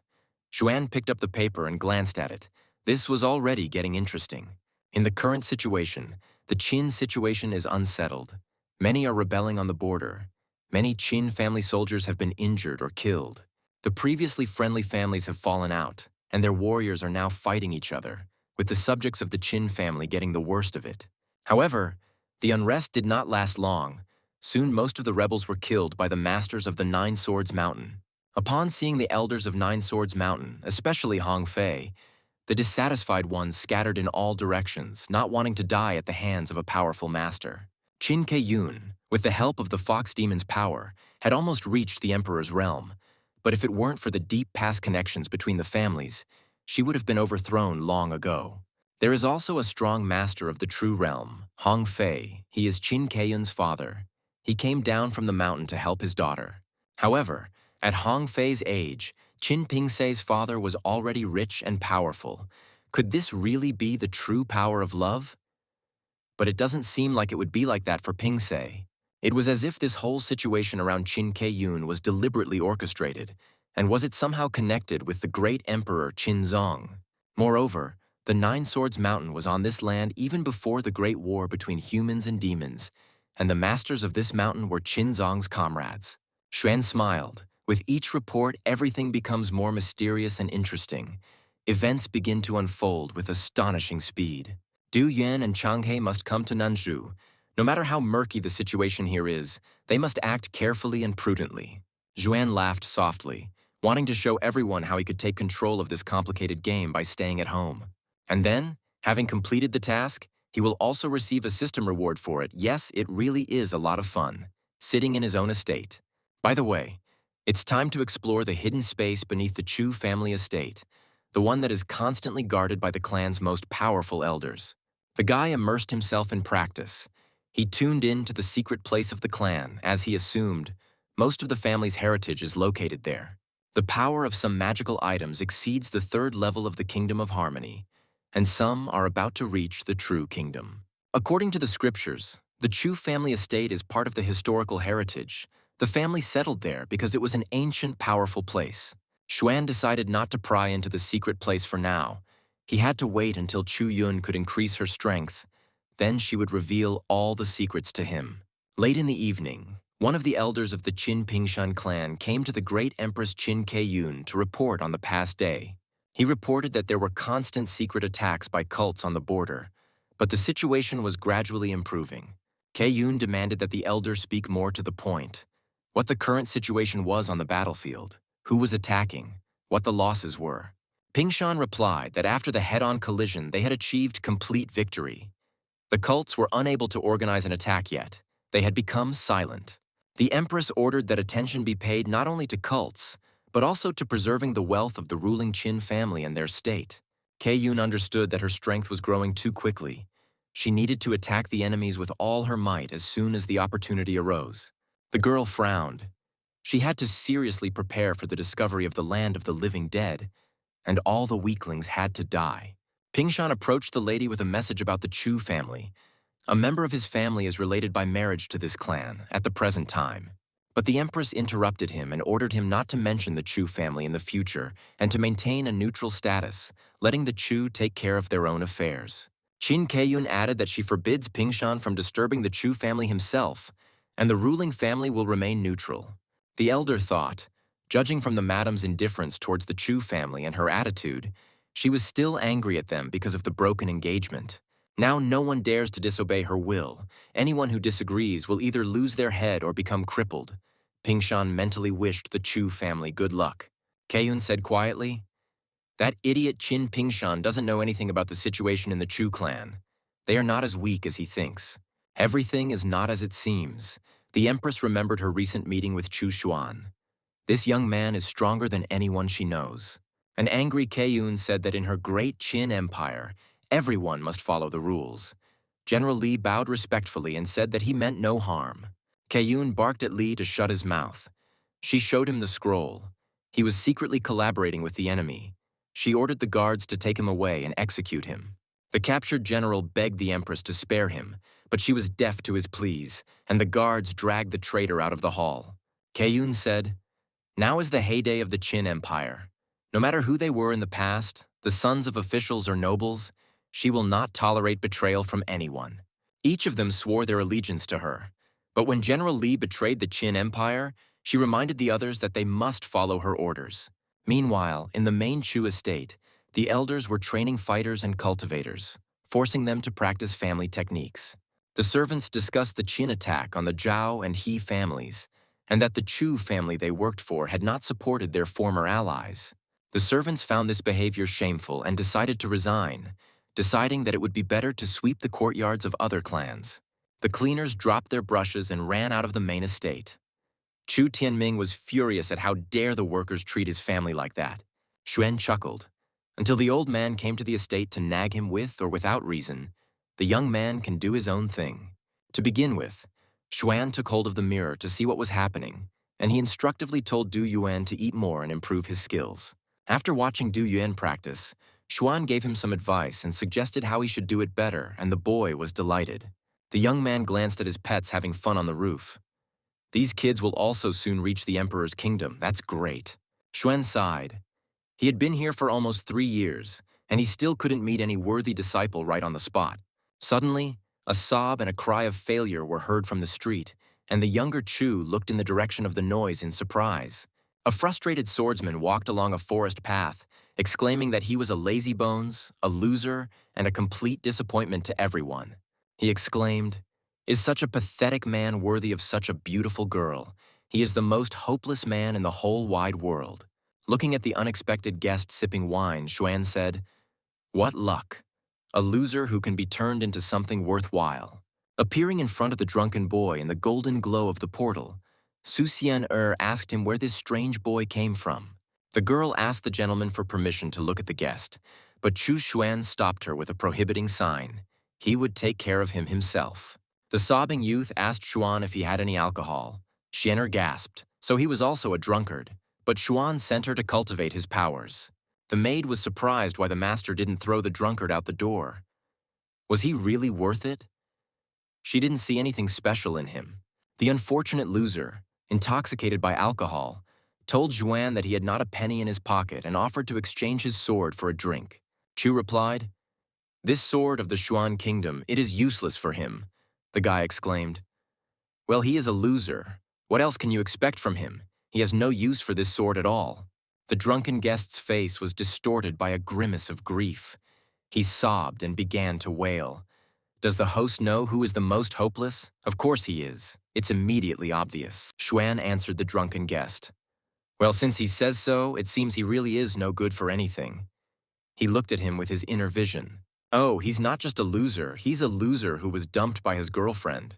Xuan picked up the paper and glanced at it. This was already getting interesting. In the current situation, the Qin situation is unsettled. Many are rebelling on the border. Many Qin family soldiers have been injured or killed. The previously friendly families have fallen out, and their warriors are now fighting each other, with the subjects of the Qin family getting the worst of it. However, the unrest did not last long. Soon most of the rebels were killed by the masters of the Nine Swords Mountain. Upon seeing the elders of Nine Swords Mountain, especially Hong Fei, the dissatisfied ones scattered in all directions, not wanting to die at the hands of a powerful master. Qin Keiyun, with the help of the Fox Demon's power, had almost reached the Emperor's realm, but if it weren't for the deep past connections between the families, she would have been overthrown long ago. There is also a strong master of the true realm, Hong Fei. He is Qin Keiyun's father. He came down from the mountain to help his daughter. However, at Hong Fei's age, Qin Pingsei's father was already rich and powerful. Could this really be the true power of love? But it doesn't seem like it would be like that for Pingsei. It was as if this whole situation around Qin Keiyun was deliberately orchestrated, and was it somehow connected with the great emperor Qinzong? Moreover, the Nine Swords Mountain was on this land even before the great war between humans and demons, and the masters of this mountain were Qinzong's comrades. Xuan smiled. With each report, everything becomes more mysterious and interesting. Events begin to unfold with astonishing speed. Du Yuan and Changhe must come to Nanzhou. No matter how murky the situation here is, they must act carefully and prudently. Xuan laughed softly, wanting to show everyone how he could take control of this complicated game by staying at home. And then, having completed the task, he will also receive a system reward for it. Yes, it really is a lot of fun, sitting in his own estate. By the way, it's time to explore the hidden space beneath the Chu family estate, the one that is constantly guarded by the clan's most powerful elders. The guy immersed himself in practice. He tuned in to the secret place of the clan, as he assumed. Most of the family's heritage is located there. The power of some magical items exceeds the third level of the Kingdom of Harmony, and some are about to reach the true kingdom. According to the scriptures, the Chu family estate is part of the historical heritage. The family settled there because it was an ancient, powerful place. Xuan decided not to pry into the secret place for now. He had to wait until Chu Yun could increase her strength. Then she would reveal all the secrets to him. Late in the evening, one of the elders of the Qin Pingshan clan came to the great Empress Qin Keiyun to report on the past day. He reported that there were constant secret attacks by cults on the border, but the situation was gradually improving. Keiyun demanded that the elder speak more to the point. What the current situation was on the battlefield, who was attacking, what the losses were. Pingshan replied that after the head-on collision they had achieved complete victory. The cults were unable to organize an attack yet. They had become silent. The Empress ordered that attention be paid not only to cults, but also to preserving the wealth of the ruling Qin family and their state. Keiyun understood that her strength was growing too quickly. She needed to attack the enemies with all her might as soon as the opportunity arose. The girl frowned. She had to seriously prepare for the discovery of the land of the living dead, and all the weaklings had to die. Pingshan approached the lady with a message about the Chu family. A member of his family is related by marriage to this clan at the present time. But the Empress interrupted him and ordered him not to mention the Chu family in the future and to maintain a neutral status, letting the Chu take care of their own affairs. Qin Keiyun added that she forbids Pingshan from disturbing the Chu family himself, and the ruling family will remain neutral. The elder thought, judging from the madam's indifference towards the Chu family and her attitude, she was still angry at them because of the broken engagement. Now no one dares to disobey her will. Anyone who disagrees will either lose their head or become crippled. Pingshan mentally wished the Chu family good luck. Keiyun said quietly, "That idiot Qin Pingshan doesn't know anything about the situation in the Chu clan. They are not as weak as he thinks. Everything is not as it seems." The Empress remembered her recent meeting with Chu Xuan. This young man is stronger than anyone she knows. An angry Keiyun said that in her great Qin Empire, everyone must follow the rules. General Li bowed respectfully and said that he meant no harm. Keiyun barked at Li to shut his mouth. She showed him the scroll. He was secretly collaborating with the enemy. She ordered the guards to take him away and execute him. The captured general begged the Empress to spare him, but she was deaf to his pleas, and the guards dragged the traitor out of the hall. Keiyun said, "Now is the heyday of the Qin Empire. No matter who they were in the past, the sons of officials or nobles, she will not tolerate betrayal from anyone." Each of them swore their allegiance to her. But when General Li betrayed the Qin Empire, she reminded the others that they must follow her orders. Meanwhile, in the main Chu estate, the elders were training fighters and cultivators, forcing them to practice family techniques. The servants discussed the Qin attack on the Zhao and He families, and that the Chu family they worked for had not supported their former allies. The servants found this behavior shameful and decided to resign, deciding that it would be better to sweep the courtyards of other clans. The cleaners dropped their brushes and ran out of the main estate. Chu Tianming was furious at how dare the workers treat his family like that. Xuan chuckled. Until the old man came to the estate to nag him with or without reason, the young man can do his own thing. To begin with, Xuan took hold of the mirror to see what was happening, and he instructively told Du Yuan to eat more and improve his skills. After watching Du Yuan practice, Xuan gave him some advice and suggested how he should do it better, and the boy was delighted. The young man glanced at his pets having fun on the roof. "These kids will also soon reach the Emperor's kingdom. That's great." Xuan sighed. He had been here for almost 3 years, and he still couldn't meet any worthy disciple right on the spot. Suddenly, a sob and a cry of failure were heard from the street, and the younger Chu looked in the direction of the noise in surprise. A frustrated swordsman walked along a forest path, exclaiming that he was a lazybones, a loser, and a complete disappointment to everyone. He exclaimed, "Is such a pathetic man worthy of such a beautiful girl? He is the most hopeless man in the whole wide world." Looking at the unexpected guest sipping wine, Xuan said, "What luck! A loser who can be turned into something worthwhile." Appearing in front of the drunken boy in the golden glow of the portal, Su Xian asked him where this strange boy came from. The girl asked the gentleman for permission to look at the guest, but Chu Xuan stopped her with a prohibiting sign. He would take care of him himself. The sobbing youth asked Xuan if he had any alcohol. Xianer gasped, so he was also a drunkard. but Xuan sent her to cultivate his powers. The maid was surprised why the master didn't throw the drunkard out the door. Was he really worth it? She didn't see anything special in him. The unfortunate loser, intoxicated by alcohol, told Xuan that he had not a penny in his pocket and offered to exchange his sword for a drink. Chu replied, "This sword of the Xuan kingdom, it is useless for him," the guy exclaimed. "Well, he is a loser. What else can you expect from him? He has no use for this sword at all." The drunken guest's face was distorted by a grimace of grief. He sobbed and began to wail. Does the host know who is the most hopeless? Of course he is. It's immediately obvious. Xuan answered the drunken guest. Well, since he says so, it seems he really is no good for anything. He looked at him with his inner vision. Oh, he's not just a loser. He's a loser who was dumped by his girlfriend.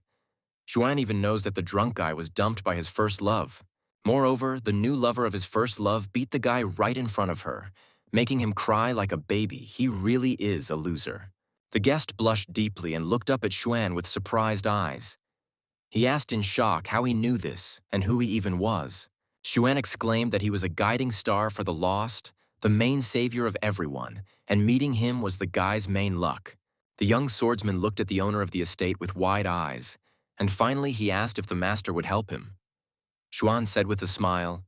Xuan even knows that the drunk guy was dumped by his first love. Moreover, the new lover of his first love beat the guy right in front of her, making him cry like a baby. He really is a loser. The guest blushed deeply and looked up at Xuan with surprised eyes. He asked in shock how he knew this and who he even was. Xuan exclaimed that he was a guiding star for the lost, the main savior of everyone, and meeting him was the guy's main luck. The young swordsman looked at the owner of the estate with wide eyes, and finally he asked if the master would help him. Xuan said with a smile,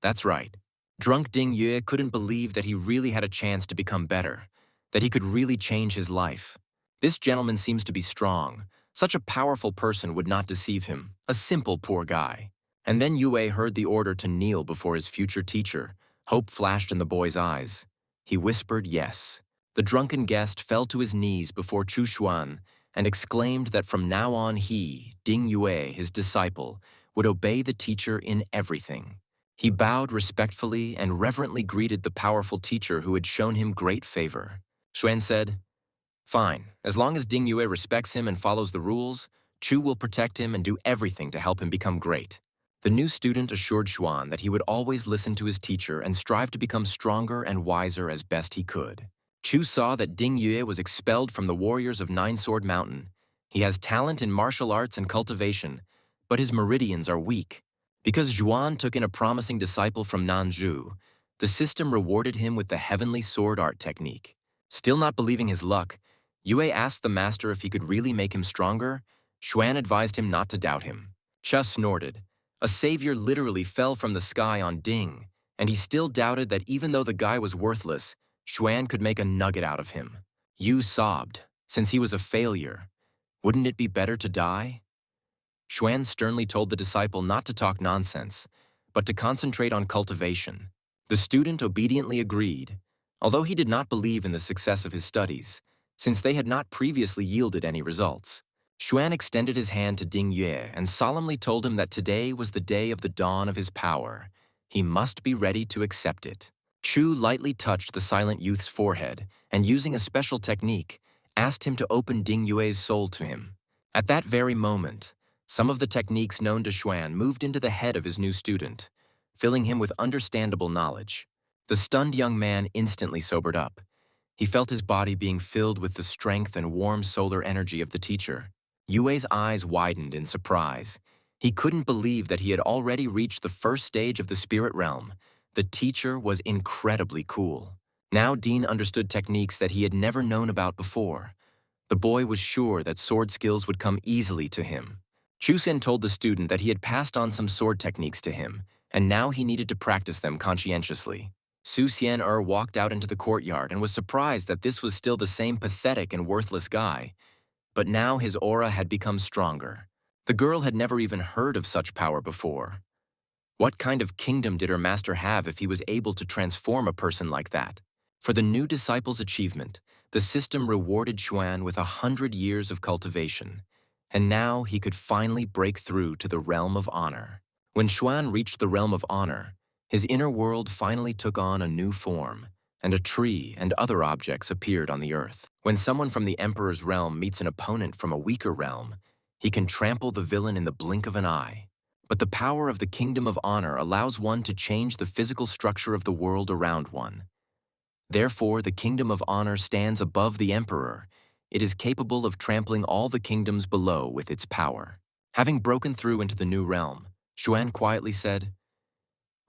"That's right." Drunk Ding Yue couldn't believe that he really had a chance to become better, that he could really change his life. This gentleman seems to be strong. Such a powerful person would not deceive him, a simple poor guy. And then Yue heard the order to kneel before his future teacher. Hope flashed in the boy's eyes. He whispered yes. The drunken guest fell to his knees before Chu Xuan and exclaimed that from now on he, Ding Yue, his disciple, would obey the teacher in everything. He bowed respectfully and reverently greeted the powerful teacher who had shown him great favor. Xuan said, "Fine, as long as Ding Yue respects him and follows the rules, Chu will protect him and do everything to help him become great." The new student assured Xuan that he would always listen to his teacher and strive to become stronger and wiser as best he could. Chu saw that Ding Yue was expelled from the warriors of Nine Sword Mountain. He has talent in martial arts and cultivation, but his meridians are weak. Because Xuan took in a promising disciple from Nanzhu, the system rewarded him with the heavenly sword art technique. Still not believing his luck, Yue asked the master if he could really make him stronger. Xuan advised him not to doubt him. Cha snorted. A savior literally fell from the sky on Ding, and he still doubted that even though the guy was worthless, Xuan could make a nugget out of him. Yu sobbed. Since he was a failure, wouldn't it be better to die? Xuan sternly told the disciple not to talk nonsense, but to concentrate on cultivation. The student obediently agreed, although he did not believe in the success of his studies, since they had not previously yielded any results. Xuan extended his hand to Ding Yue and solemnly told him that today was the day of the dawn of his power. He must be ready to accept it. Chu lightly touched the silent youth's forehead and, using a special technique, asked him to open Ding Yue's soul to him. At that very moment, some of the techniques known to Xuan moved into the head of his new student, filling him with understandable knowledge. The stunned young man instantly sobered up. He felt his body being filled with the strength and warm solar energy of the teacher. Yue's eyes widened in surprise. He couldn't believe that he had already reached the first stage of the spirit realm. The teacher was incredibly cool. Now Dean understood techniques that he had never known about before. The boy was sure that sword skills would come easily to him. Chusen told the student that he had passed on some sword techniques to him, and now he needed to practice them conscientiously. Su Xian walked out into the courtyard and was surprised that this was still the same pathetic and worthless guy. But now his aura had become stronger. The girl had never even heard of such power before. What kind of kingdom did her master have if he was able to transform a person like that? For the new disciple's achievement, the system rewarded Xuan with 100 years of cultivation, and now he could finally break through to the realm of honor. When Xuan reached the realm of honor, his inner world finally took on a new form, and a tree and other objects appeared on the earth. When someone from the Emperor's realm meets an opponent from a weaker realm, he can trample the villain in the blink of an eye. But the power of the Kingdom of Honor allows one to change the physical structure of the world around one. Therefore, the Kingdom of Honor stands above the Emperor. It is capable of trampling all the kingdoms below with its power. Having broken through into the new realm, Xuan quietly said,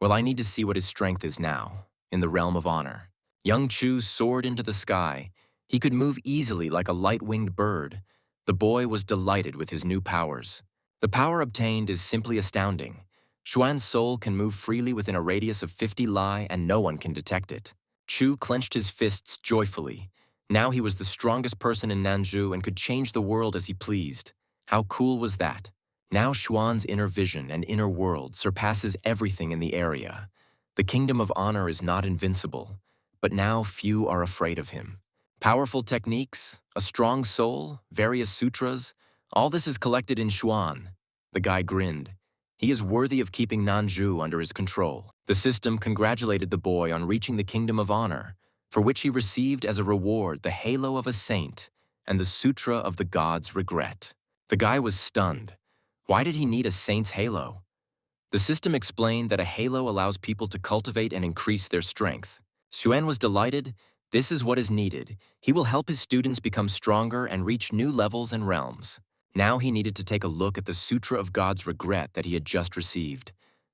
Well, I need to see what his strength is now, in the realm of honor. Young Chu soared into the sky. He could move easily like a light-winged bird. The boy was delighted with his new powers. The power obtained is simply astounding. Xuan's soul can move freely within a radius of 50 li and no one can detect it. Chu clenched his fists joyfully. Now he was the strongest person in Nanzhou and could change the world as he pleased. How cool was that? Now Xuan's inner vision and inner world surpasses everything in the area. The kingdom of honor is not invincible, but now few are afraid of him. Powerful techniques, a strong soul, various sutras, all this is collected in Xuan. The guy grinned. He is worthy of keeping Nanzhou under his control. The system congratulated the boy on reaching the kingdom of honor, for which he received as a reward the halo of a saint and the sutra of the god's regret. The guy was stunned. Why did he need a saint's halo? The system explained that a halo allows people to cultivate and increase their strength. Xuan was delighted. This is what is needed. He will help his students become stronger and reach new levels and realms. Now he needed to take a look at the Sutra of God's Regret that he had just received.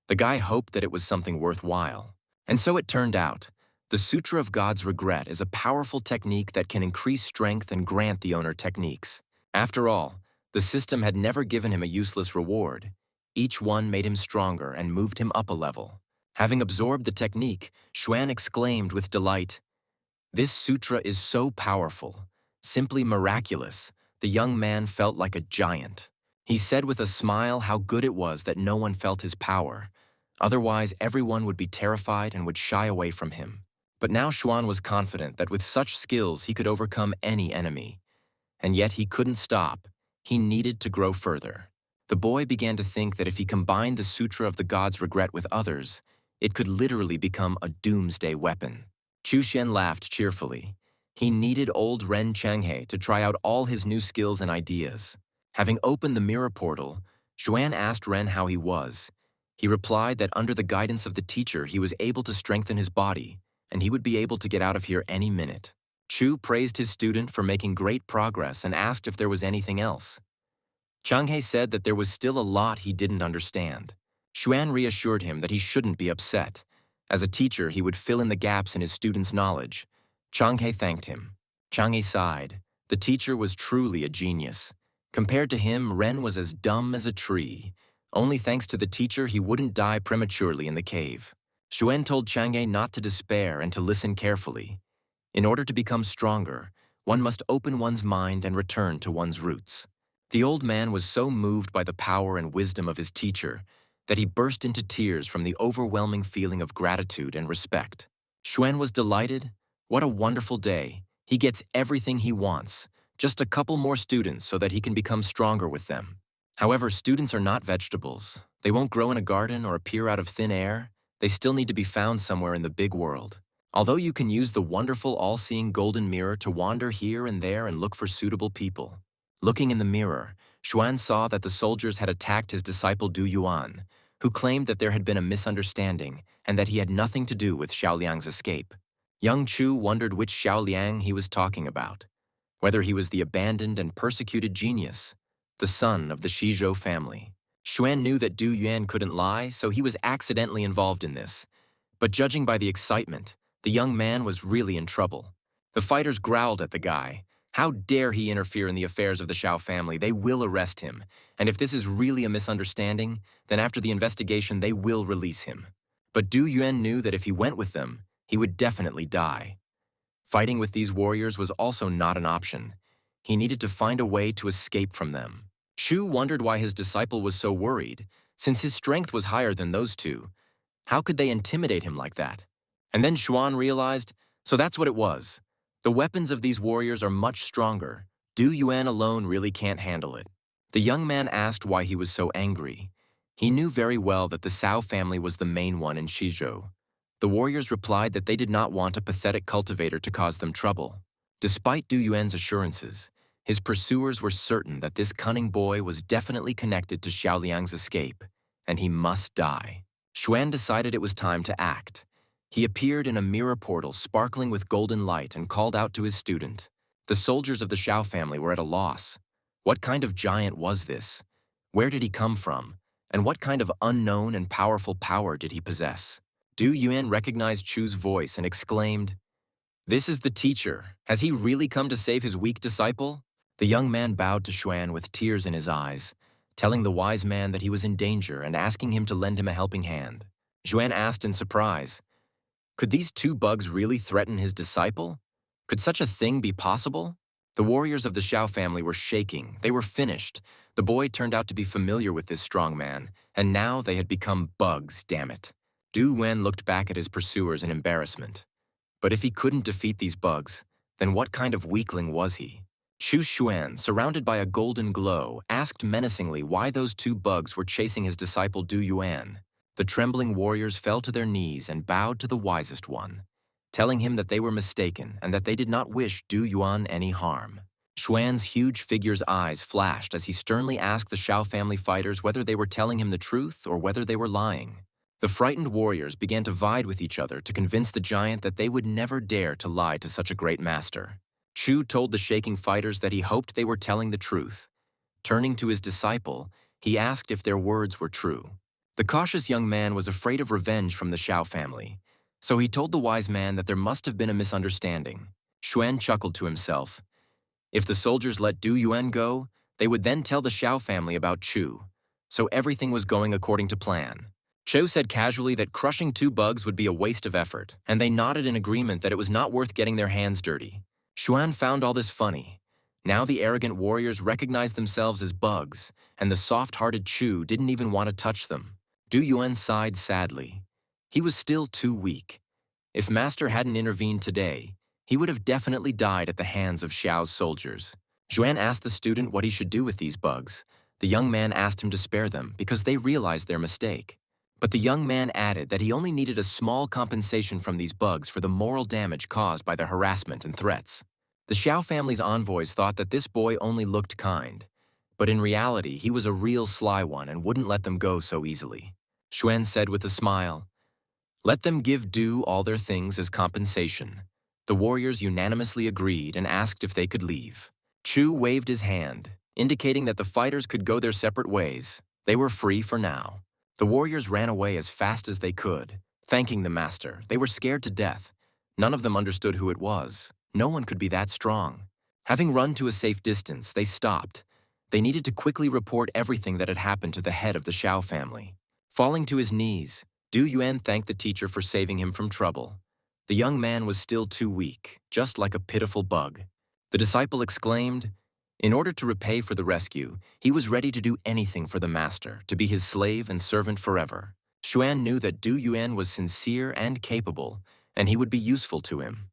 The guy hoped that it was something worthwhile. And so it turned out. The Sutra of God's Regret is a powerful technique that can increase strength and grant the owner techniques. After all, the system had never given him a useless reward. Each one made him stronger and moved him up a level. Having absorbed the technique, Xuan exclaimed with delight, "This sutra is so powerful, simply miraculous." The young man felt like a giant. He said with a smile how good it was that no one felt his power. Otherwise, everyone would be terrified and would shy away from him. But now Xuan was confident that with such skills he could overcome any enemy. And yet he couldn't stop. He needed to grow further. The boy began to think that if he combined the Sutra of the God's Regret with others, it could literally become a doomsday weapon. Chu Xian laughed cheerfully. He needed old Ren Changhe to try out all his new skills and ideas. Having opened the mirror portal, Xuan asked Ren how he was. He replied that under the guidance of the teacher he was able to strengthen his body, and he would be able to get out of here any minute. Chu praised his student for making great progress and asked if there was anything else. Changhe said that there was still a lot he didn't understand. Xuan reassured him that he shouldn't be upset. As a teacher, he would fill in the gaps in his students' knowledge. Changhe thanked him. Changhe sighed. The teacher was truly a genius. Compared to him, Ren was as dumb as a tree. Only thanks to the teacher, he wouldn't die prematurely in the cave. Xuan told Changhe not to despair and to listen carefully. In order to become stronger, one must open one's mind and return to one's roots. The old man was so moved by the power and wisdom of his teacher that he burst into tears from the overwhelming feeling of gratitude and respect. Xuan was delighted. What a wonderful day. He gets everything he wants. Just a couple more students so that he can become stronger with them. However, students are not vegetables. They won't grow in a garden or appear out of thin air. They still need to be found somewhere in the big world. Although you can use the wonderful all-seeing golden mirror to wander here and there and look for suitable people. Looking in the mirror, Xuan saw that the soldiers had attacked his disciple Du Yuan, who claimed that there had been a misunderstanding and that he had nothing to do with Xiaoliang's escape. Young Chu wondered which Xiaoliang he was talking about, whether he was the abandoned and persecuted genius, the son of the Shizhou family. Xuan knew that Du Yuan couldn't lie, so he was accidentally involved in this. But judging by the excitement, the young man was really in trouble. The fighters growled at the guy. How dare he interfere in the affairs of the Shao family? They will arrest him. And if this is really a misunderstanding, then after the investigation they will release him. But Du Yuan knew that if he went with them, he would definitely die. Fighting with these warriors was also not an option. He needed to find a way to escape from them. Chu wondered why his disciple was so worried, since his strength was higher than those two. How could they intimidate him like that? And then Xuan realized, so that's what it was. The weapons of these warriors are much stronger. Du Yuan alone really can't handle it. The young man asked why he was so angry. He knew very well that the Cao family was the main one in Shizhou. The warriors replied that they did not want a pathetic cultivator to cause them trouble. Despite Du Yuan's assurances, his pursuers were certain that this cunning boy was definitely connected to Xiaoliang's escape, and he must die. Xuan decided it was time to act. He appeared in a mirror portal sparkling with golden light and called out to his student. The soldiers of the Shao family were at a loss. What kind of giant was this? Where did he come from? And what kind of unknown and powerful power did he possess? Du Yuan recognized Chu's voice and exclaimed, "This is the teacher. Has he really come to save his weak disciple?" The young man bowed to Xuan with tears in his eyes, telling the wise man that he was in danger and asking him to lend him a helping hand. Xuan asked in surprise, "Could these two bugs really threaten his disciple? Could such a thing be possible?" The warriors of the Xiao family were shaking. They were finished. The boy turned out to be familiar with this strong man, and now they had become bugs, damn it. Du Wen looked back at his pursuers in embarrassment. But if he couldn't defeat these bugs, then what kind of weakling was he? Chu Xuan, surrounded by a golden glow, asked menacingly why those two bugs were chasing his disciple Du Yuan. The trembling warriors fell to their knees and bowed to the wisest one, telling him that they were mistaken and that they did not wish Du Yuan any harm. Xuan's huge figure's eyes flashed as he sternly asked the Xiao family fighters whether they were telling him the truth or whether they were lying. The frightened warriors began to vie with each other to convince the giant that they would never dare to lie to such a great master. Chu told the shaking fighters that he hoped they were telling the truth. Turning to his disciple, he asked if their words were true. The cautious young man was afraid of revenge from the Xiao family, so he told the wise man that there must have been a misunderstanding. Xuan chuckled to himself. If the soldiers let Du Yuan go, they would then tell the Xiao family about Chu, so everything was going according to plan. Cho said casually that crushing two bugs would be a waste of effort, and they nodded in agreement that it was not worth getting their hands dirty. Xuan found all this funny. Now the arrogant warriors recognized themselves as bugs, and the soft-hearted Chu didn't even want to touch them. Du Yuan sighed sadly. He was still too weak. If Master hadn't intervened today, he would have definitely died at the hands of Xiao's soldiers. Xuan asked the student what he should do with these bugs. The young man asked him to spare them because they realized their mistake. But the young man added that he only needed a small compensation from these bugs for the moral damage caused by their harassment and threats. The Xiao family's envoys thought that this boy only looked kind, but in reality he was a real sly one and wouldn't let them go so easily. Xuan said with a smile, "Let them give Du all their things as compensation." The warriors unanimously agreed and asked if they could leave. Chu waved his hand, indicating that the fighters could go their separate ways. They were free for now. The warriors ran away as fast as they could, thanking the master. They were scared to death. None of them understood who it was. No one could be that strong. Having run to a safe distance, they stopped. They needed to quickly report everything that had happened to the head of the Xiao family. Falling to his knees, Du Yuan thanked the teacher for saving him from trouble. The young man was still too weak, just like a pitiful bug. The disciple exclaimed, in order to repay for the rescue, he was ready to do anything for the master, to be his slave and servant forever. Xuan knew that Du Yuan was sincere and capable, and he would be useful to him.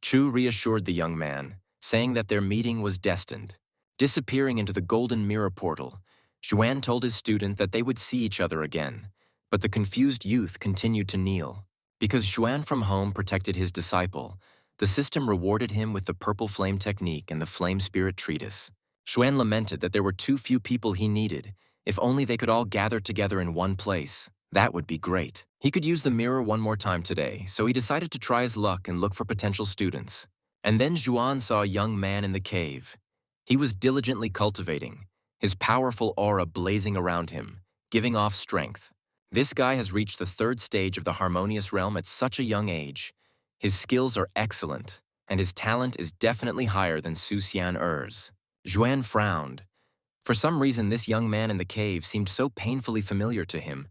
Chu reassured the young man, saying that their meeting was destined. Disappearing into the golden mirror portal, Xuan told his student that they would see each other again, but the confused youth continued to kneel. Because Xuan from home protected his disciple, the system rewarded him with the purple flame technique and the flame spirit treatise. Xuan lamented that there were too few people he needed. If only they could all gather together in one place, that would be great. He could use the mirror one more time today, so he decided to try his luck and look for potential students. And then Xuan saw a young man in the cave. He was diligently cultivating, his powerful aura blazing around him, giving off strength. This guy has reached the third stage of the harmonious realm at such a young age. His skills are excellent, and his talent is definitely higher than Su Xian Er's. Xuan frowned. For some reason, this young man in the cave seemed so painfully familiar to him,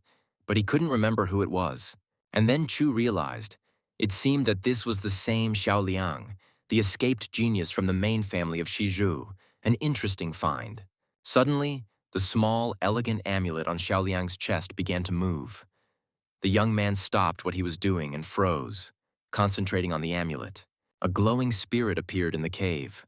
but he couldn't remember who it was. And then Chu realized. It seemed that this was the same Xiaoliang, the escaped genius from the main family of Shizhu, an interesting find. Suddenly, the small, elegant amulet on Xiaoliang's chest began to move. The young man stopped what he was doing and froze, concentrating on the amulet. A glowing spirit appeared in the cave,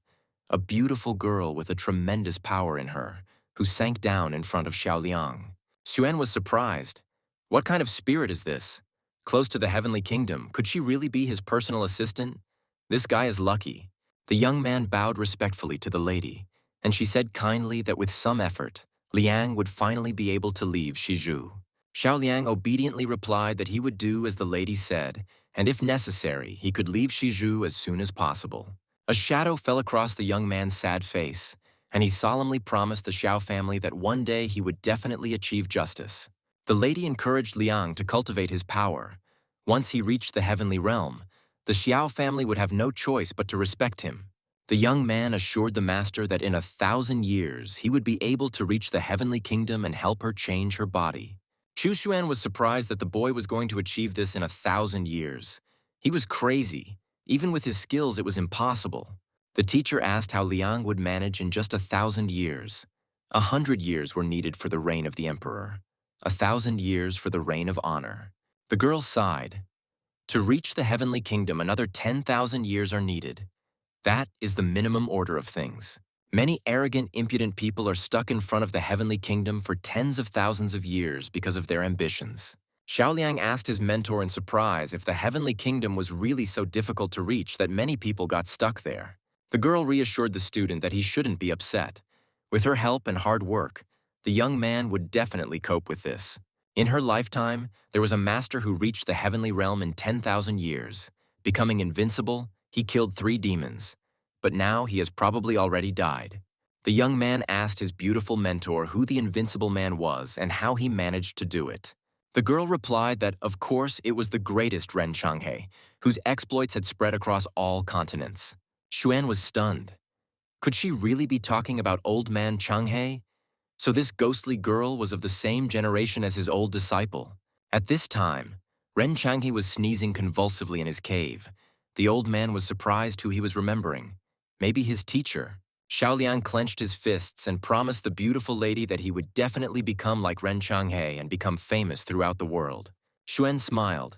a beautiful girl with a tremendous power in her, who sank down in front of Xiaoliang. Xuan was surprised. What kind of spirit is this? Close to the heavenly kingdom, could she really be his personal assistant? This guy is lucky. The young man bowed respectfully to the lady, and she said kindly that with some effort, Liang would finally be able to leave Shizhu. Xiaoliang obediently replied that he would do as the lady said, and if necessary, he could leave Shizhu as soon as possible. A shadow fell across the young man's sad face, and he solemnly promised the Xiao family that one day he would definitely achieve justice. The lady encouraged Liang to cultivate his power. Once he reached the heavenly realm, the Xiao family would have no choice but to respect him. The young man assured the master that in 1,000 years he would be able to reach the heavenly kingdom and help her change her body. Chu Xuan was surprised that the boy was going to achieve this in 1,000 years. He was crazy. Even with his skills, it was impossible. The teacher asked how Liang would manage in just 1,000 years. 100 years were needed for the reign of the emperor. 1,000 years for the reign of honor. The girl sighed. To reach the heavenly kingdom, another 10,000 years are needed. That is the minimum order of things. Many arrogant, impudent people are stuck in front of the heavenly kingdom for tens of thousands of years because of their ambitions. Xiaoliang asked his mentor in surprise if the heavenly kingdom was really so difficult to reach that many people got stuck there. The girl reassured the student that he shouldn't be upset. With her help and hard work, the young man would definitely cope with this. In her lifetime, there was a master who reached the heavenly realm in 10,000 years. Becoming invincible, he killed 3 demons. But now he has probably already died. The young man asked his beautiful mentor who the invincible man was and how he managed to do it. The girl replied that, of course, it was the greatest Ren Changhe, whose exploits had spread across all continents. Xuan was stunned. Could she really be talking about old man Changhe? So this ghostly girl was of the same generation as his old disciple. At this time, Ren Changhe was sneezing convulsively in his cave. The old man was surprised who he was remembering. Maybe his teacher. Xiaoliang clenched his fists and promised the beautiful lady that he would definitely become like Ren Changhe and become famous throughout the world. Xuan smiled.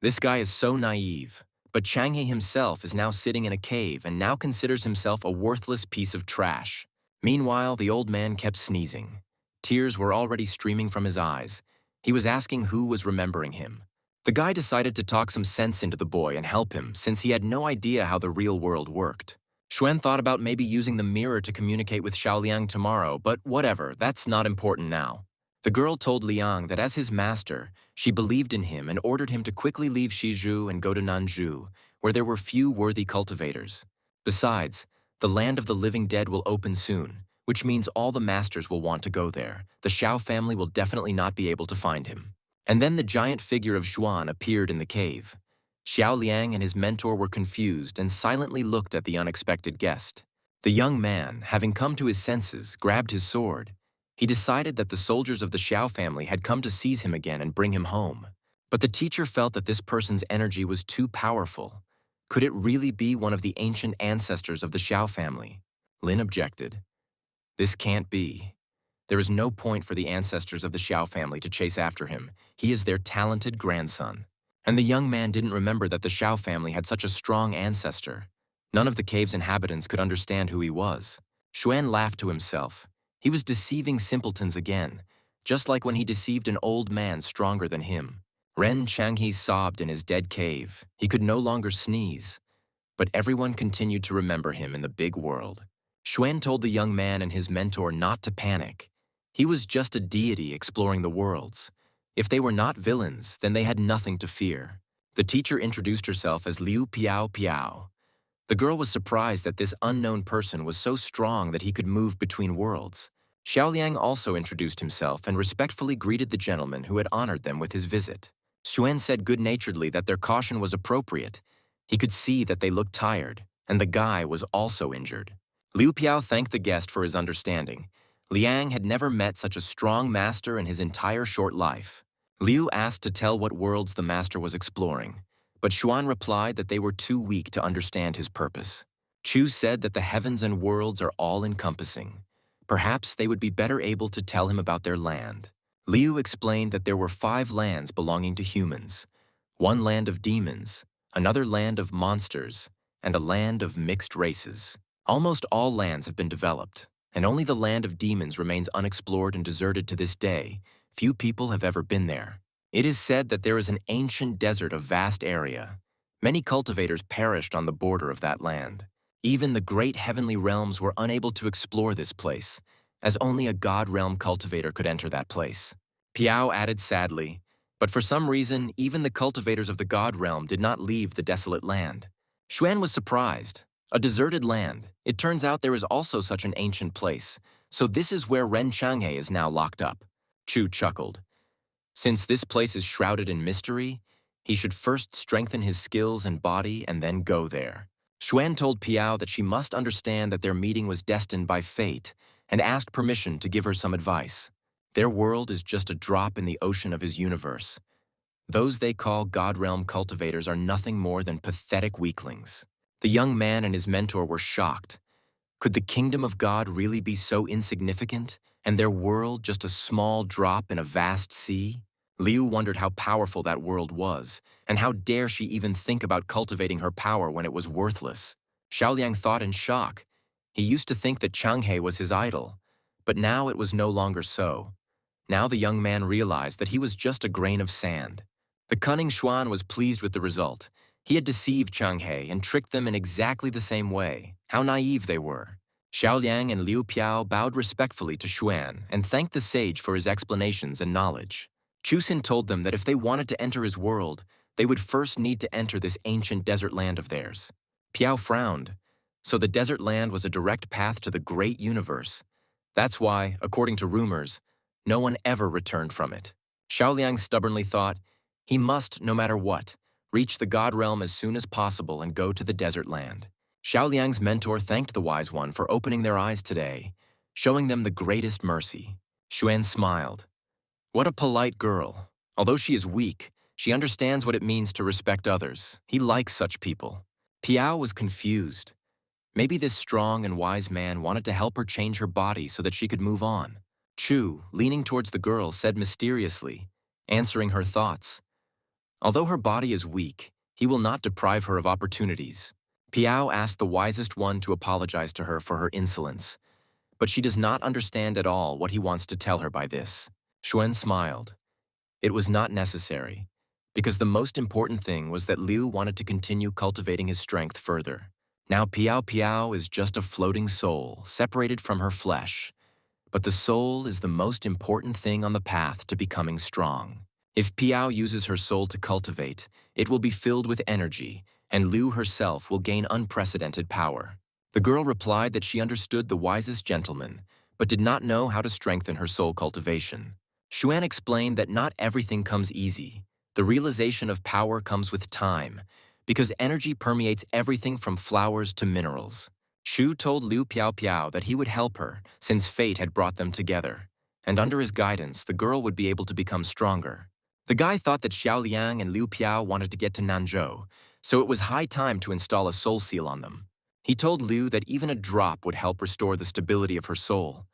This guy is so naive, but Changhe himself is now sitting in a cave and now considers himself a worthless piece of trash. Meanwhile, the old man kept sneezing. Tears were already streaming from his eyes. He was asking who was remembering him. The guy decided to talk some sense into the boy and help him since he had no idea how the real world worked. Xuan thought about maybe using the mirror to communicate with Xiaoliang tomorrow, but whatever, that's not important now. The girl told Liang that as his master, she believed in him and ordered him to quickly leave Shizhou and go to Nanzhou, where there were few worthy cultivators. Besides, the land of the living dead will open soon, which means all the masters will want to go there. The Xiao family will definitely not be able to find him. And then the giant figure of Xuan appeared in the cave. Xiaoliang and his mentor were confused and silently looked at the unexpected guest. The young man, having come to his senses, grabbed his sword. He decided that the soldiers of the Xiao family had come to seize him again and bring him home. But the teacher felt that this person's energy was too powerful. Could it really be one of the ancient ancestors of the Xiao family? Lin objected. This can't be. There is no point for the ancestors of the Xiao family to chase after him. He is their talented grandson. And the young man didn't remember that the Xiao family had such a strong ancestor. None of the cave's inhabitants could understand who he was. Xuan laughed to himself. He was deceiving simpletons again, just like when he deceived an old man stronger than him. Ren Changhe sobbed in his dead cave. He could no longer sneeze. But everyone continued to remember him in the big world. Xuan told the young man and his mentor not to panic. He was just a deity exploring the worlds. If they were not villains, then they had nothing to fear. The teacher introduced herself as Liu Piao Piao. The girl was surprised that this unknown person was so strong that he could move between worlds. Xiaoliang also introduced himself and respectfully greeted the gentleman who had honored them with his visit. Xuan said good-naturedly that their caution was appropriate. He could see that they looked tired, and the guy was also injured. Liu Piao thanked the guest for his understanding. Liang had never met such a strong master in his entire short life. Liu asked to tell what worlds the master was exploring, but Xuan replied that they were too weak to understand his purpose. Chu said that the heavens and worlds are all-encompassing. Perhaps they would be better able to tell him about their land. Liu explained that there were 5 lands belonging to humans, 1 land of demons, another land of monsters, and a land of mixed races. Almost all lands have been developed, and only the land of demons remains unexplored and deserted to this day. Few people have ever been there. It is said that there is an ancient desert of vast area. Many cultivators perished on the border of that land. Even the great heavenly realms were unable to explore this place, as only a god realm cultivator could enter that place. Piao added sadly, but for some reason, even the cultivators of the god realm did not leave the desolate land. Xuan was surprised. A deserted land. It turns out there is also such an ancient place. So this is where Ren Changhe is now locked up. Chu chuckled. Since this place is shrouded in mystery, he should first strengthen his skills and body and then go there. Xuan told Piao that she must understand that their meeting was destined by fate and asked permission to give her some advice. Their world is just a drop in the ocean of his universe. Those they call God Realm cultivators are nothing more than pathetic weaklings. The young man and his mentor were shocked. Could the kingdom of God really be so insignificant, and their world just a small drop in a vast sea? Liu wondered how powerful that world was, and how dare she even think about cultivating her power when it was worthless. Xiaoliang thought in shock. He used to think that Changhe was his idol, but now it was no longer so. Now the young man realized that he was just a grain of sand. The cunning Xuan was pleased with the result. He had deceived Changhe and tricked them in exactly the same way. How naive they were. Xiaoliang and Liu Piao bowed respectfully to Xuan and thanked the sage for his explanations and knowledge. Chusin told them that if they wanted to enter his world, they would first need to enter this ancient desert land of theirs. Piao frowned. So the desert land was a direct path to the great universe. That's why, according to rumors, no one ever returned from it. Xiaoliang stubbornly thought, he must, no matter what, reach the God Realm as soon as possible and go to the desert land. Xiaoliang's mentor thanked the Wise One for opening their eyes today, showing them the greatest mercy. Xuan smiled. What a polite girl. Although she is weak, she understands what it means to respect others. He likes such people. Piao was confused. Maybe this strong and wise man wanted to help her change her body so that she could move on. Chu, leaning towards the girl, said mysteriously, answering her thoughts. Although her body is weak, he will not deprive her of opportunities. Piao asked the wisest one to apologize to her for her insolence, but she does not understand at all what he wants to tell her by this. Xuan smiled. It was not necessary, because the most important thing was that Liu wanted to continue cultivating his strength further. Now Piao is just a floating soul, separated from her flesh, but the soul is the most important thing on the path to becoming strong. If Piao uses her soul to cultivate, it will be filled with energy, and Liu herself will gain unprecedented power. The girl replied that she understood the wisest gentleman, but did not know how to strengthen her soul cultivation. Xuan explained that not everything comes easy. The realization of power comes with time, because energy permeates everything from flowers to minerals. Xu told Liu Piao that he would help her, since fate had brought them together, and under his guidance, the girl would be able to become stronger. The guy thought that Xiaoliang and Liu Piao wanted to get to Nanzhou, so it was high time to install a soul seal on them. He told Liu that even a drop would help restore the stability of her soul.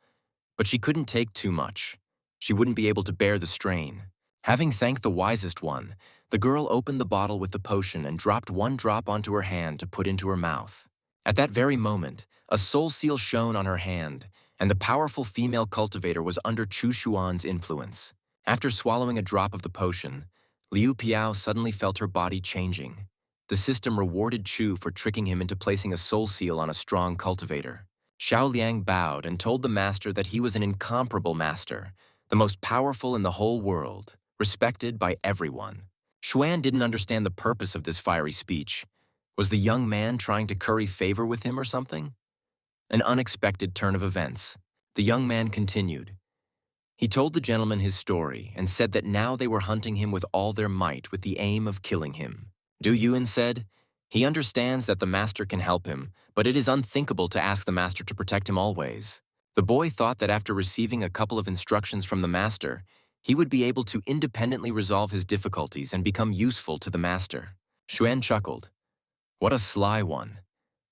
But she couldn't take too much. She wouldn't be able to bear the strain. Having thanked the wisest one, the girl opened the bottle with the potion and dropped one drop onto her hand to put into her mouth. At that very moment, a soul seal shone on her hand, and the powerful female cultivator was under Chu Xuan's influence. After swallowing a drop of the potion, Liu Piao suddenly felt her body changing. The system rewarded Chu for tricking him into placing a soul seal on a strong cultivator. Xiaoliang bowed and told the master that he was an incomparable master, the most powerful in the whole world, respected by everyone. Xuan didn't understand the purpose of this fiery speech. Was the young man trying to curry favor with him or something? An unexpected turn of events. The young man continued. He told the gentleman his story and said that now they were hunting him with all their might with the aim of killing him. Du Yuan said, he understands that the master can help him, but it is unthinkable to ask the master to protect him always. The boy thought that after receiving a couple of instructions from the master, he would be able to independently resolve his difficulties and become useful to the master. Xuan chuckled. What a sly one.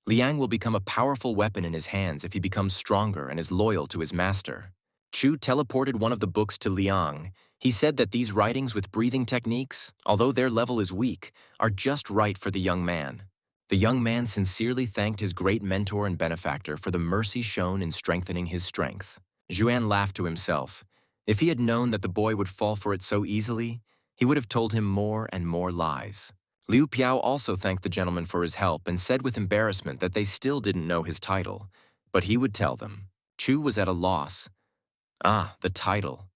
Liang will become a powerful weapon in his hands if he becomes stronger and is loyal to his master. Chu teleported one of the books to Liang. He said that these writings with breathing techniques, although their level is weak, are just right for the young man. The young man sincerely thanked his great mentor and benefactor for the mercy shown in strengthening his strength. Xuan laughed to himself. If he had known that the boy would fall for it so easily, he would have told him more and more lies. Liu Piao also thanked the gentleman for his help and said with embarrassment that they still didn't know his title, but he would tell them. Chu was at a loss. Ah, the title.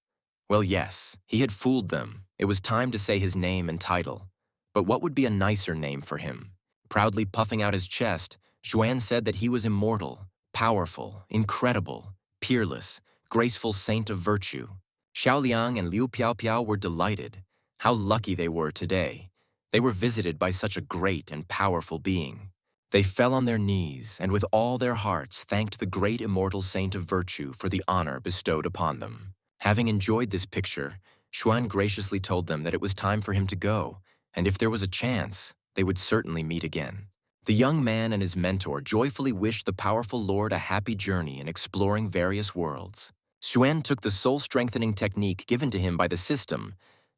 Well, yes, he had fooled them. It was time to say his name and title. But what would be a nicer name for him? Proudly puffing out his chest, Xuan said that he was immortal, powerful, incredible, peerless, graceful saint of virtue. Xiaoliang and Liu Piaopiao were delighted. How lucky they were today. They were visited by such a great and powerful being. They fell on their knees and with all their hearts thanked the great immortal saint of virtue for the honor bestowed upon them. Having enjoyed this picture, Xuan graciously told them that it was time for him to go, and if there was a chance, they would certainly meet again. The young man and his mentor joyfully wished the powerful lord a happy journey in exploring various worlds. Xuan took the soul-strengthening technique given to him by the system.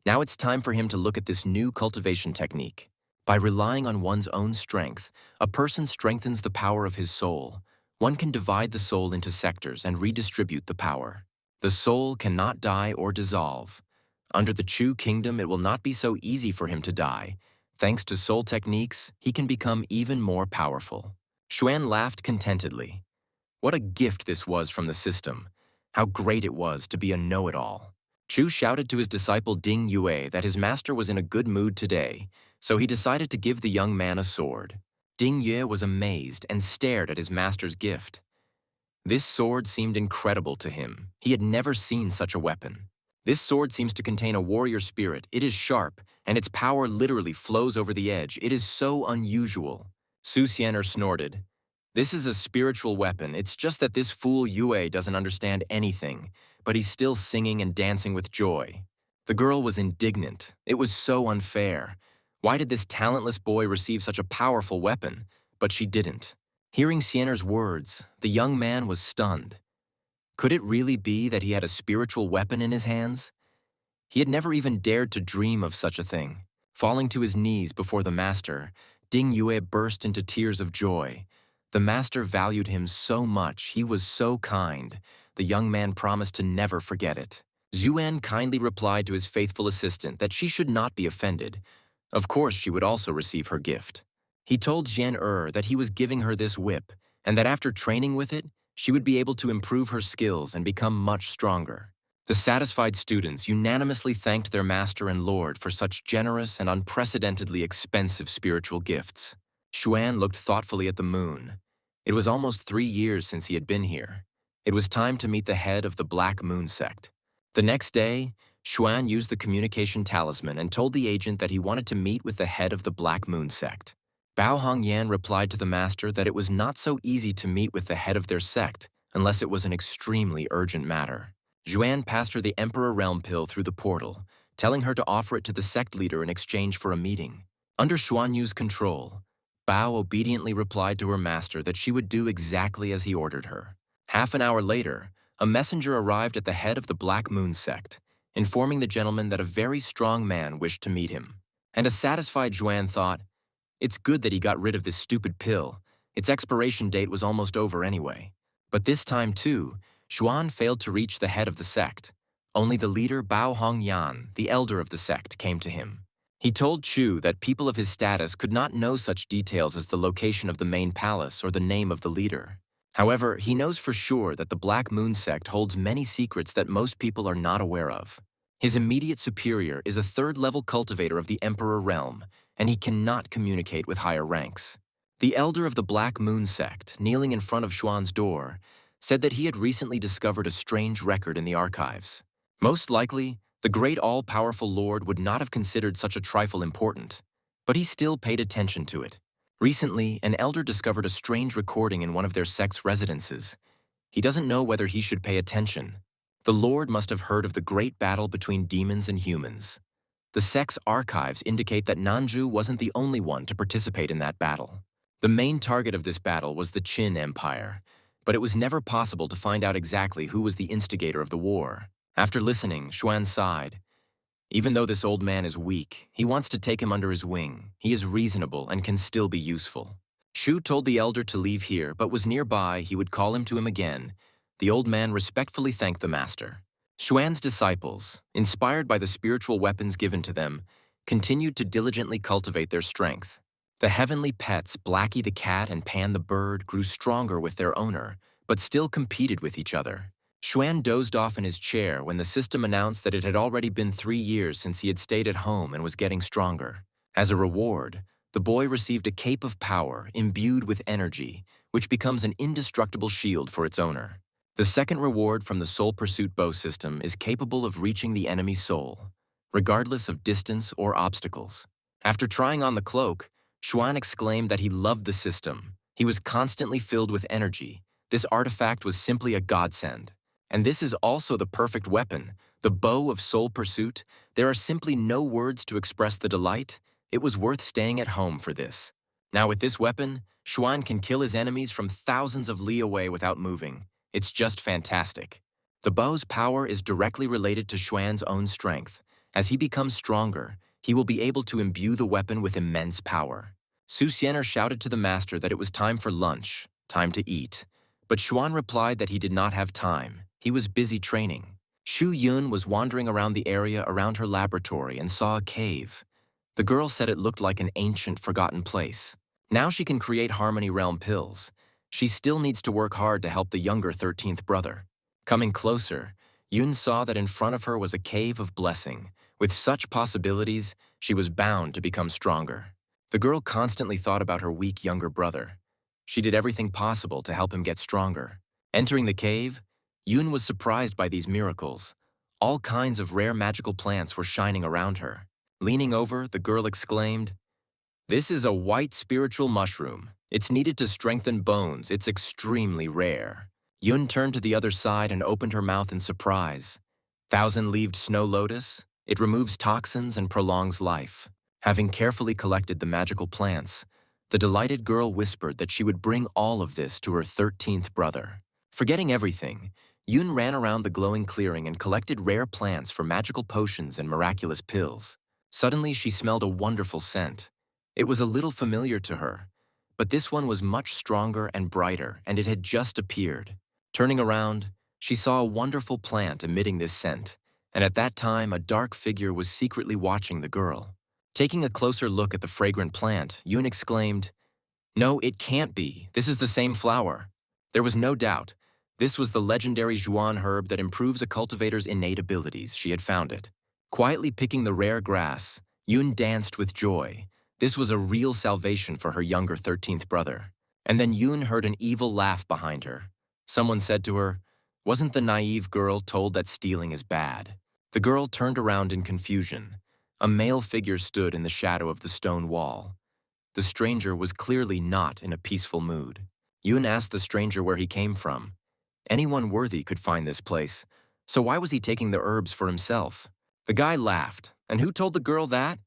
Now it's time for him to look at this new cultivation technique. By relying on one's own strength, a person strengthens the power of his soul. One can divide the soul into sectors and redistribute the power. The soul cannot die or dissolve. Under the Chu kingdom, it will not be so easy for him to die. Thanks to soul techniques, he can become even more powerful. Xuan laughed contentedly. What a gift this was from the system. How great it was to be a know-it-all. Chu shouted to his disciple Ding Yue that his master was in a good mood today, so he decided to give the young man a sword. Ding Yue was amazed and stared at his master's gift. This sword seemed incredible to him. He had never seen such a weapon. This sword seems to contain a warrior spirit. It is sharp, and its power literally flows over the edge. It is so unusual. Su Xianer snorted. This is a spiritual weapon. It's just that this fool Yue doesn't understand anything, but he's still singing and dancing with joy. The girl was indignant. It was so unfair. Why did this talentless boy receive such a powerful weapon? But she didn't. Hearing Xianer's words, the young man was stunned. Could it really be that he had a spiritual weapon in his hands? He had never even dared to dream of such a thing. Falling to his knees before the master, Ding Yue burst into tears of joy. The master valued him so much, he was so kind. The young man promised to never forget it. Xuan kindly replied to his faithful assistant that she should not be offended. Of course, she would also receive her gift. He told Jian that he was giving her this whip, and that after training with it, she would be able to improve her skills and become much stronger. The satisfied students unanimously thanked their master and lord for such generous and unprecedentedly expensive spiritual gifts. Xuan looked thoughtfully at the moon. It was almost 3 years since he had been here. It was time to meet the head of the Black Moon Sect. The next day, Xuan used the communication talisman and told the agent that he wanted to meet with the head of the Black Moon Sect. Bao Hongyan replied to the master that it was not so easy to meet with the head of their sect unless it was an extremely urgent matter. Xuan passed her the Emperor Realm Pill through the portal, telling her to offer it to the sect leader in exchange for a meeting. Under Xuan Yu's control, Bao obediently replied to her master that she would do exactly as he ordered her. Half an hour later, a messenger arrived at the head of the Black Moon Sect, informing the gentleman that a very strong man wished to meet him. And a satisfied Xuan thought, it's good that he got rid of this stupid pill. Its expiration date was almost over anyway. But this time, too, Xuan failed to reach the head of the sect. Only the leader Bao Hongyan, the elder of the sect, came to him. He told Chu that people of his status could not know such details as the location of the main palace or the name of the leader. However, he knows for sure that the Black Moon Sect holds many secrets that most people are not aware of. His immediate superior is a third-level cultivator of the Emperor Realm, and he cannot communicate with higher ranks. The elder of the Black Moon Sect, kneeling in front of Xuan's door, said that he had recently discovered a strange record in the archives. Most likely, the great all-powerful lord would not have considered such a trifle important, but he still paid attention to it. Recently, an elder discovered a strange recording in one of their sect's residences. He doesn't know whether he should pay attention. The lord must have heard of the great battle between demons and humans. The sect's archives indicate that Nanju wasn't the only one to participate in that battle. The main target of this battle was the Qin Empire, but it was never possible to find out exactly who was the instigator of the war. After listening, Xuan sighed. Even though this old man is weak, he wants to take him under his wing. He is reasonable and can still be useful. Shu told the elder to leave here, but was nearby. He would call him to him again. The old man respectfully thanked the master. Xuan's disciples, inspired by the spiritual weapons given to them, continued to diligently cultivate their strength. The heavenly pets, Blackie the cat and Pan the bird, grew stronger with their owner, but still competed with each other. Xuan dozed off in his chair when the system announced that it had already been 3 years since he had stayed at home and was getting stronger. As a reward, The boy received a cape of power imbued with energy, which becomes an indestructible shield for its owner. The second reward from the Soul Pursuit bow system is capable of reaching the enemy's soul, regardless of distance or obstacles. After trying on the cloak, Xuan exclaimed that he loved the system. He was constantly filled with energy. This artifact was simply a godsend. And this is also the perfect weapon, the bow of Soul Pursuit. There are simply no words to express the delight. It was worth staying at home for this. Now with this weapon, Xuan can kill his enemies from thousands of li away without moving. It's just fantastic. The bow's power is directly related to Xuan's own strength. As he becomes stronger, he will be able to imbue the weapon with immense power. Su Xianer shouted to the master that it was time for lunch, time to eat. But Xuan replied that he did not have time. He was busy training. Xu Yun was wandering around the area around her laboratory and saw a cave. The girl said it looked like an ancient, forgotten place. Now she can create Harmony Realm pills. She still needs to work hard to help the younger 13th brother. Coming closer, Yun saw that in front of her was a cave of blessing. With such possibilities, she was bound to become stronger. The girl constantly thought about her weak younger brother. She did everything possible to help him get stronger. Entering the cave, Yun was surprised by these miracles. All kinds of rare magical plants were shining around her. Leaning over, the girl exclaimed, "This is a white spiritual mushroom. It's needed to strengthen bones. It's extremely rare." Yun turned to the other side and opened her mouth in surprise. Thousand-leaved snow lotus, it removes toxins and prolongs life. Having carefully collected the magical plants, the delighted girl whispered that she would bring all of this to her 13th brother. Forgetting everything, Yun ran around the glowing clearing and collected rare plants for magical potions and miraculous pills. Suddenly, she smelled a wonderful scent. It was a little familiar to her, but this one was much stronger and brighter, and it had just appeared. Turning around, she saw a wonderful plant emitting this scent, and at that time, a dark figure was secretly watching the girl. Taking a closer look at the fragrant plant, Yun exclaimed, "No, it can't be. This is the same flower." There was no doubt. This was the legendary Zhuan herb that improves a cultivator's innate abilities. She had found it. Quietly picking the rare grass, Yun danced with joy. This was a real salvation for her younger 13th brother. And then Yun heard an evil laugh behind her. Someone said to her, "Wasn't the naive girl told that stealing is bad?" The girl turned around in confusion. A male figure stood in the shadow of the stone wall. The stranger was clearly not in a peaceful mood. Yun asked the stranger where he came from. Anyone worthy could find this place, so why was he taking the herbs for himself? The guy laughed. And who told the girl that?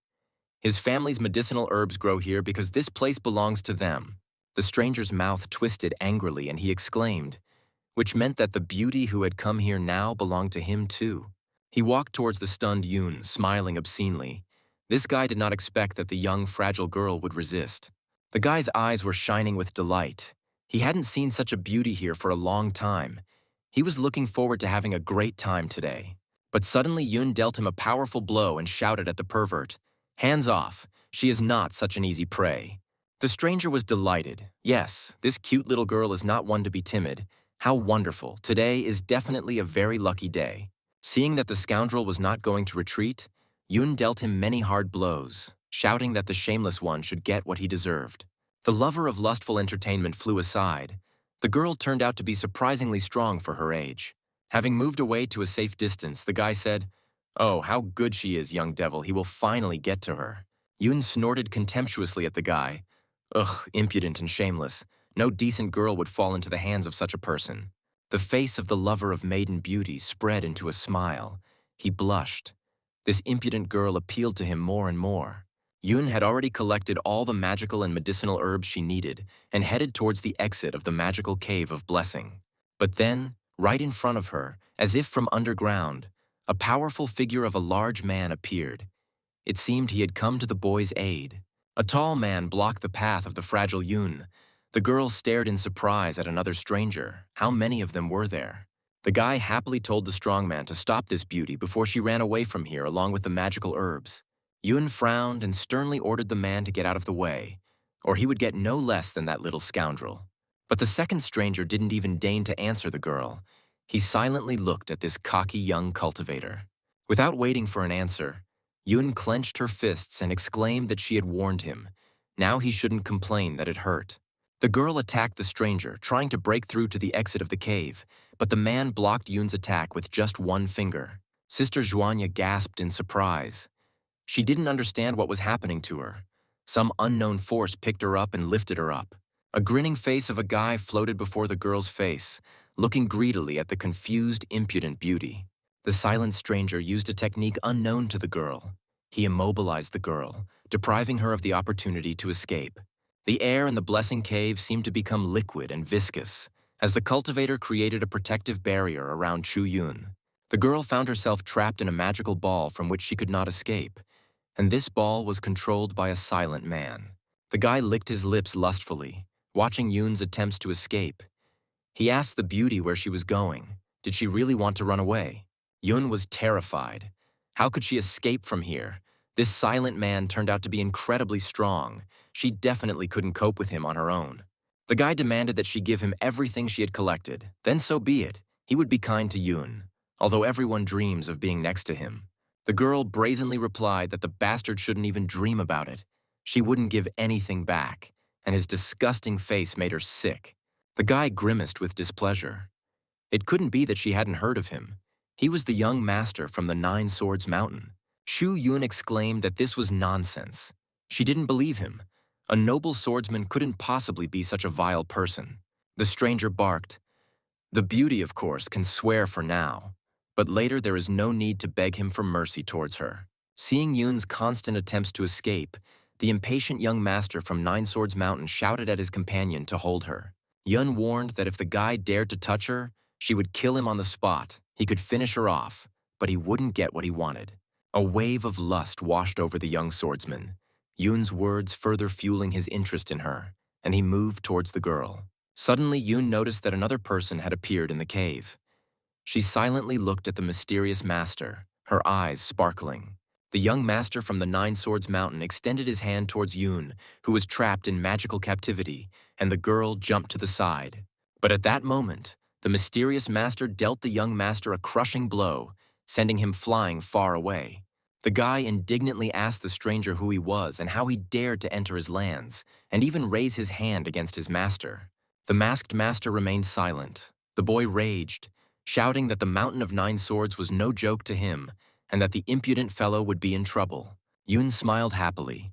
His family's medicinal herbs grow here because this place belongs to them. The stranger's mouth twisted angrily and he exclaimed, which meant that the beauty who had come here now belonged to him too. He walked towards the stunned Yun, smiling obscenely. This guy did not expect that the young, fragile girl would resist. The guy's eyes were shining with delight. He hadn't seen such a beauty here for a long time. He was looking forward to having a great time today. But suddenly Yun dealt him a powerful blow and shouted at the pervert, "Hands off, she is not such an easy prey." The stranger was delighted. Yes, this cute little girl is not one to be timid. How wonderful. Today is definitely a very lucky day. Seeing that the scoundrel was not going to retreat, Yun dealt him many hard blows, shouting that the shameless one should get what he deserved. The lover of lustful entertainment flew aside. The girl turned out to be surprisingly strong for her age. Having moved away to a safe distance, the guy said, "Oh, how good she is, young devil. He will finally get to her." Yun snorted contemptuously at the guy. Ugh, impudent and shameless. No decent girl would fall into the hands of such a person. The face of the lover of maiden beauty spread into a smile. He blushed. This impudent girl appealed to him more and more. Yun had already collected all the magical and medicinal herbs she needed and headed towards the exit of the magical cave of blessing. But then, right in front of her, as if from underground, a powerful figure of a large man appeared. It seemed he had come to the boy's aid. A tall man blocked the path of the fragile Yun. The girl stared in surprise at another stranger. How many of them were there? The guy happily told the strong man to stop this beauty before she ran away from here along with the magical herbs. Yun frowned and sternly ordered the man to get out of the way, or he would get no less than that little scoundrel. But the second stranger didn't even deign to answer the girl. He silently looked at this cocky young cultivator. Without waiting for an answer, Yun clenched her fists and exclaimed that she had warned him. Now he shouldn't complain that it hurt. The girl attacked the stranger, trying to break through to the exit of the cave, but the man blocked Yun's attack with just one finger. Sister Zhuanya gasped in surprise. She didn't understand what was happening to her. Some unknown force picked her up and lifted her up. A grinning face of a guy floated before the girl's face, looking greedily at the confused, impudent beauty. The silent stranger used a technique unknown to the girl. He immobilized the girl, depriving her of the opportunity to escape. The air in the Blessing Cave seemed to become liquid and viscous, as the cultivator created a protective barrier around Chu Yun. The girl found herself trapped in a magical ball from which she could not escape, and this ball was controlled by a silent man. The guy licked his lips lustfully, watching Yun's attempts to escape. He asked the beauty where she was going. Did she really want to run away? Yun was terrified. How could she escape from here? This silent man turned out to be incredibly strong. She definitely couldn't cope with him on her own. The guy demanded that she give him everything she had collected. Then so be it. He would be kind to Yun, although everyone dreams of being next to him. The girl brazenly replied that the bastard shouldn't even dream about it. She wouldn't give anything back, and his disgusting face made her sick. The guy grimaced with displeasure. It couldn't be that she hadn't heard of him. He was the young master from the Nine Swords Mountain. Shu Yun exclaimed that this was nonsense. She didn't believe him. A noble swordsman couldn't possibly be such a vile person. The stranger barked. The beauty, of course, can swear for now, but later there is no need to beg him for mercy towards her. Seeing Yun's constant attempts to escape, the impatient young master from Nine Swords Mountain shouted at his companion to hold her. Yun warned that if the guy dared to touch her, she would kill him on the spot. He could finish her off, but he wouldn't get what he wanted. A wave of lust washed over the young swordsman, Yun's words further fueling his interest in her, and he moved towards the girl. Suddenly, Yun noticed that another person had appeared in the cave. She silently looked at the mysterious master, her eyes sparkling. The young master from the Nine Swords Mountain extended his hand towards Yun, who was trapped in magical captivity, and the girl jumped to the side. But at that moment, the mysterious master dealt the young master a crushing blow, sending him flying far away. The guy indignantly asked the stranger who he was and how he dared to enter his lands, and even raise his hand against his master. The masked master remained silent. The boy raged, shouting that the Mountain of Nine Swords was no joke to him, and that the impudent fellow would be in trouble. Yun smiled happily.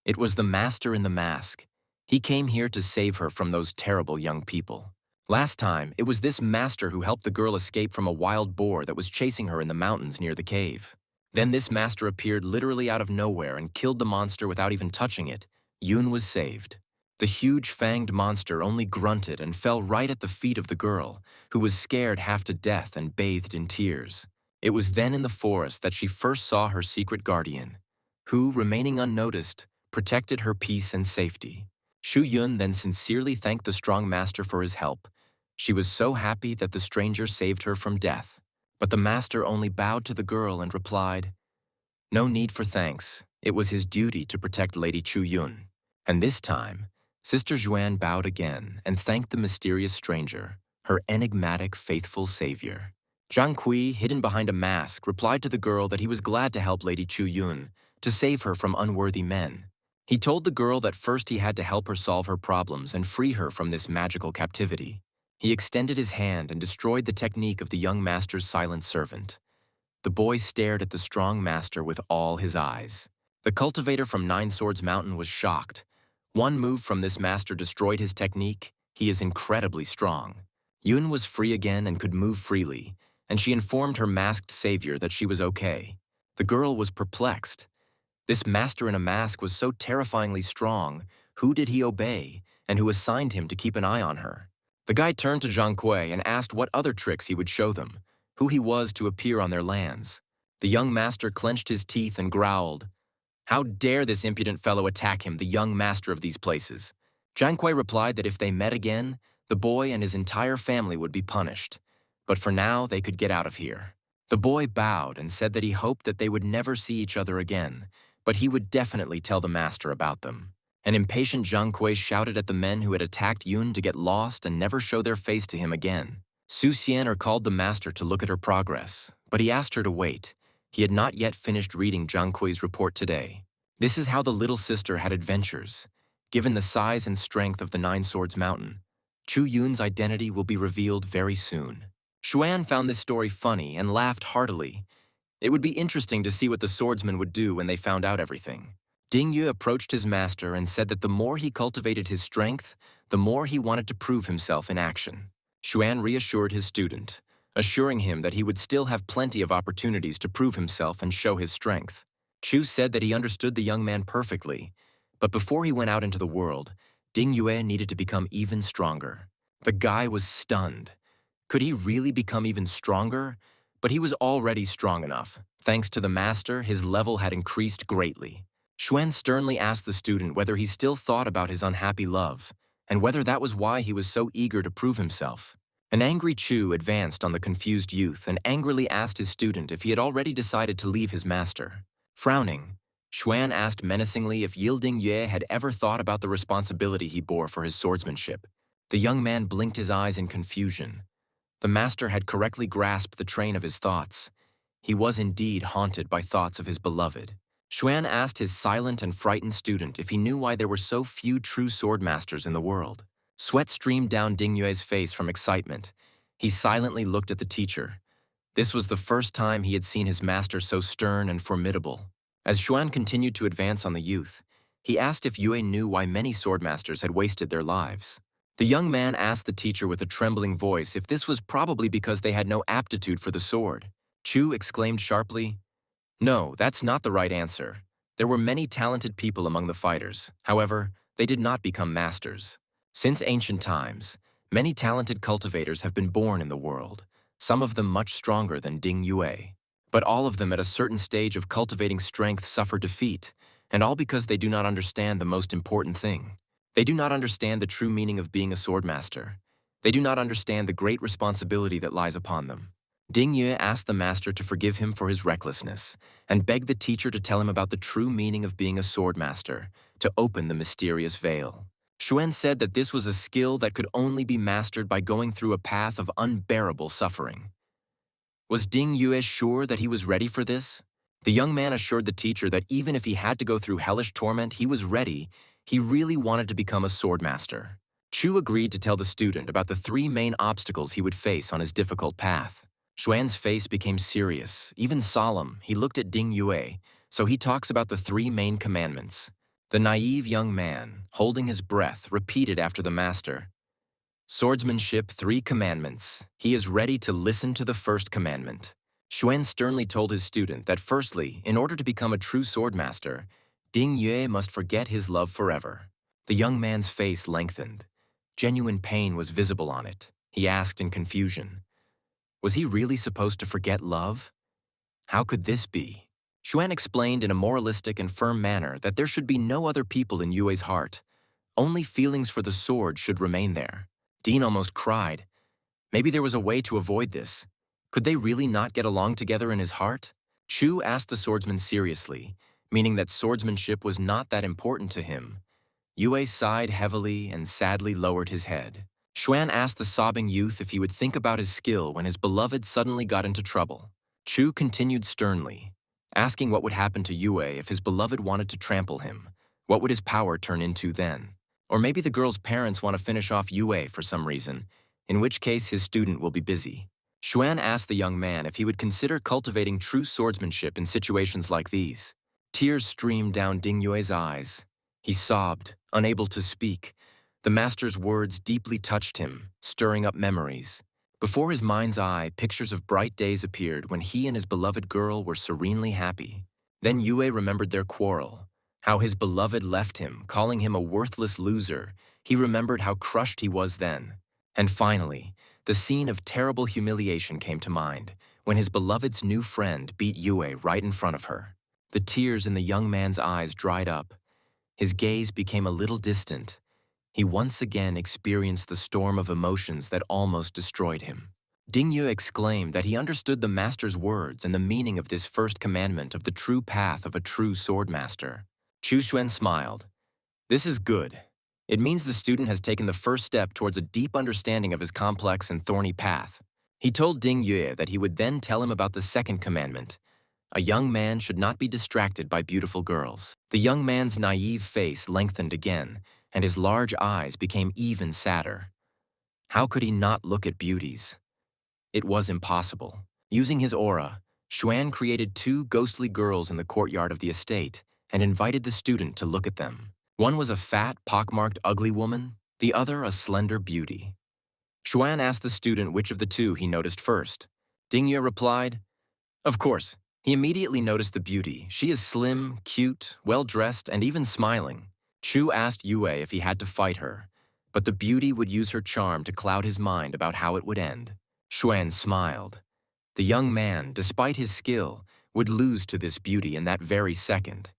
It was the master in the mask. He came here to save her from those terrible young people. Last time, it was this master who helped the girl escape from a wild boar that was chasing her in the mountains near the cave. Then this master appeared literally out of nowhere and killed the monster without even touching it. Yun was saved. The huge fanged monster only grunted and fell right at the feet of the girl, who was scared half to death and bathed in tears. It was then in the forest that she first saw her secret guardian, who, remaining unnoticed, protected her peace and safety. Shu Yun then sincerely thanked the strong master for his help. She was so happy that the stranger saved her from death. But the master only bowed to the girl and replied, "No need for thanks. It was his duty to protect Lady Chu Yun." And this time, Sister Zhuan bowed again and thanked the mysterious stranger, her enigmatic, faithful savior. Zhang Kui, hidden behind a mask, replied to the girl that he was glad to help Lady Chu Yun, to save her from unworthy men. He told the girl that first he had to help her solve her problems and free her from this magical captivity. He extended his hand and destroyed the technique of the young master's silent servant. The boy stared at the strong master with all his eyes. The cultivator from Nine Swords Mountain was shocked. One move from this master destroyed his technique. He is incredibly strong. Yun was free again and could move freely, and she informed her masked savior that she was okay. The girl was perplexed. This master in a mask was so terrifyingly strong. Who did he obey, and who assigned him to keep an eye on her? The guy turned to Zhang Kui and asked what other tricks he would show them, who he was to appear on their lands. The young master clenched his teeth and growled, "How dare this impudent fellow attack him, the young master of these places?" Zhang Kui replied that if they met again, the boy and his entire family would be punished. But for now, they could get out of here. The boy bowed and said that he hoped that they would never see each other again, but he would definitely tell the master about them. An impatient Zhang Kui shouted at the men who had attacked Yun to get lost and never show their face to him again. Su Xian called the master to look at her progress, but he asked her to wait. He had not yet finished reading Zhang Kui's report today. This is how the little sister had adventures. Given the size and strength of the Nine Swords Mountain, Chu Yun's identity will be revealed very soon. Xuan found this story funny and laughed heartily. It would be interesting to see what the swordsmen would do when they found out everything. Ding Yue approached his master and said that the more he cultivated his strength, the more he wanted to prove himself in action. Xuan reassured his student, assuring him that he would still have plenty of opportunities to prove himself and show his strength. Chu said that he understood the young man perfectly, but before he went out into the world, Ding Yue needed to become even stronger. The guy was stunned. Could he really become even stronger? But he was already strong enough. Thanks to the master, his level had increased greatly. Xuan sternly asked the student whether he still thought about his unhappy love, and whether that was why he was so eager to prove himself. An angry Chu advanced on the confused youth and angrily asked his student if he had already decided to leave his master. Frowning, Xuan asked menacingly if Yilding Yue had ever thought about the responsibility he bore for his swordsmanship. The young man blinked his eyes in confusion. The master had correctly grasped the train of his thoughts. He was indeed haunted by thoughts of his beloved. Xuan asked his silent and frightened student if he knew why there were so few true swordmasters in the world. Sweat streamed down Ding Yue's face from excitement. He silently looked at the teacher. This was the first time he had seen his master so stern and formidable. As Xuan continued to advance on the youth, he asked if Yue knew why many swordmasters had wasted their lives. The young man asked the teacher with a trembling voice if this was probably because they had no aptitude for the sword. Chu exclaimed sharply, "No, that's not the right answer. There were many talented people among the fighters. However, they did not become masters. Since ancient times, many talented cultivators have been born in the world, some of them much stronger than Ding Yue. But all of them at a certain stage of cultivating strength suffer defeat, and all because they do not understand the most important thing. They do not understand the true meaning of being a swordmaster. They do not understand the great responsibility that lies upon them." Ding Yue asked the master to forgive him for his recklessness, and begged the teacher to tell him about the true meaning of being a swordmaster, to open the mysterious veil. Xuan said that this was a skill that could only be mastered by going through a path of unbearable suffering. Was Ding Yue sure that he was ready for this? The young man assured the teacher that even if he had to go through hellish torment, he was ready. He really wanted to become a swordmaster. Chu agreed to tell the student about the 3 main obstacles he would face on his difficult path. Xuan's face became serious, even solemn. He looked at Ding Yue, so he talks about the 3 main commandments. The naive young man, holding his breath, repeated after the master, "Swordsmanship, 3 commandments. He is ready to listen to the first commandment." Xuan sternly told his student that firstly, in order to become a true swordmaster, Ding Yue must forget his love forever. The young man's face lengthened. Genuine pain was visible on it. He asked in confusion, was he really supposed to forget love? How could this be? Xuan explained in a moralistic and firm manner that there should be no other people in Yue's heart. Only feelings for the sword should remain there. Dean almost cried. Maybe there was a way to avoid this. Could they really not get along together in his heart? Chu asked the swordsman seriously, meaning that swordsmanship was not that important to him. Yue sighed heavily and sadly lowered his head. Xuan asked the sobbing youth if he would think about his skill when his beloved suddenly got into trouble. Chu continued sternly, asking what would happen to Yue if his beloved wanted to trample him. What would his power turn into then? Or maybe the girl's parents want to finish off Yue for some reason, in which case his student will be busy. Xuan asked the young man if he would consider cultivating true swordsmanship in situations like these. Tears streamed down Ding Yue's eyes. He sobbed, unable to speak. The master's words deeply touched him, stirring up memories. Before his mind's eye, pictures of bright days appeared when he and his beloved girl were serenely happy. Then Yue remembered their quarrel, how his beloved left him, calling him a worthless loser. He remembered how crushed he was then. And finally, the scene of terrible humiliation came to mind, when his beloved's new friend beat Yue right in front of her. The tears in the young man's eyes dried up. His gaze became a little distant. He once again experienced the storm of emotions that almost destroyed him. Ding Yue exclaimed that he understood the master's words and the meaning of this first commandment of the true path of a true swordmaster. Chu Xuan smiled. This is good. It means the student has taken the first step towards a deep understanding of his complex and thorny path. He told Ding Yue that he would then tell him about the second commandment. A young man should not be distracted by beautiful girls. The young man's naive face lengthened again, and his large eyes became even sadder. How could he not look at beauties? It was impossible. Using his aura, Xuan created two ghostly girls in the courtyard of the estate and invited the student to look at them. One was a fat, pockmarked, ugly woman, the other a slender beauty. Xuan asked the student which of the two he noticed first. Dingyue replied, "Of course." He immediately noticed the beauty. She is slim, cute, well-dressed, and even smiling. Chu asked Yue if he had to fight her, but the beauty would use her charm to cloud his mind about how it would end. Xuan smiled. The young man, despite his skill, would lose to this beauty in that very second.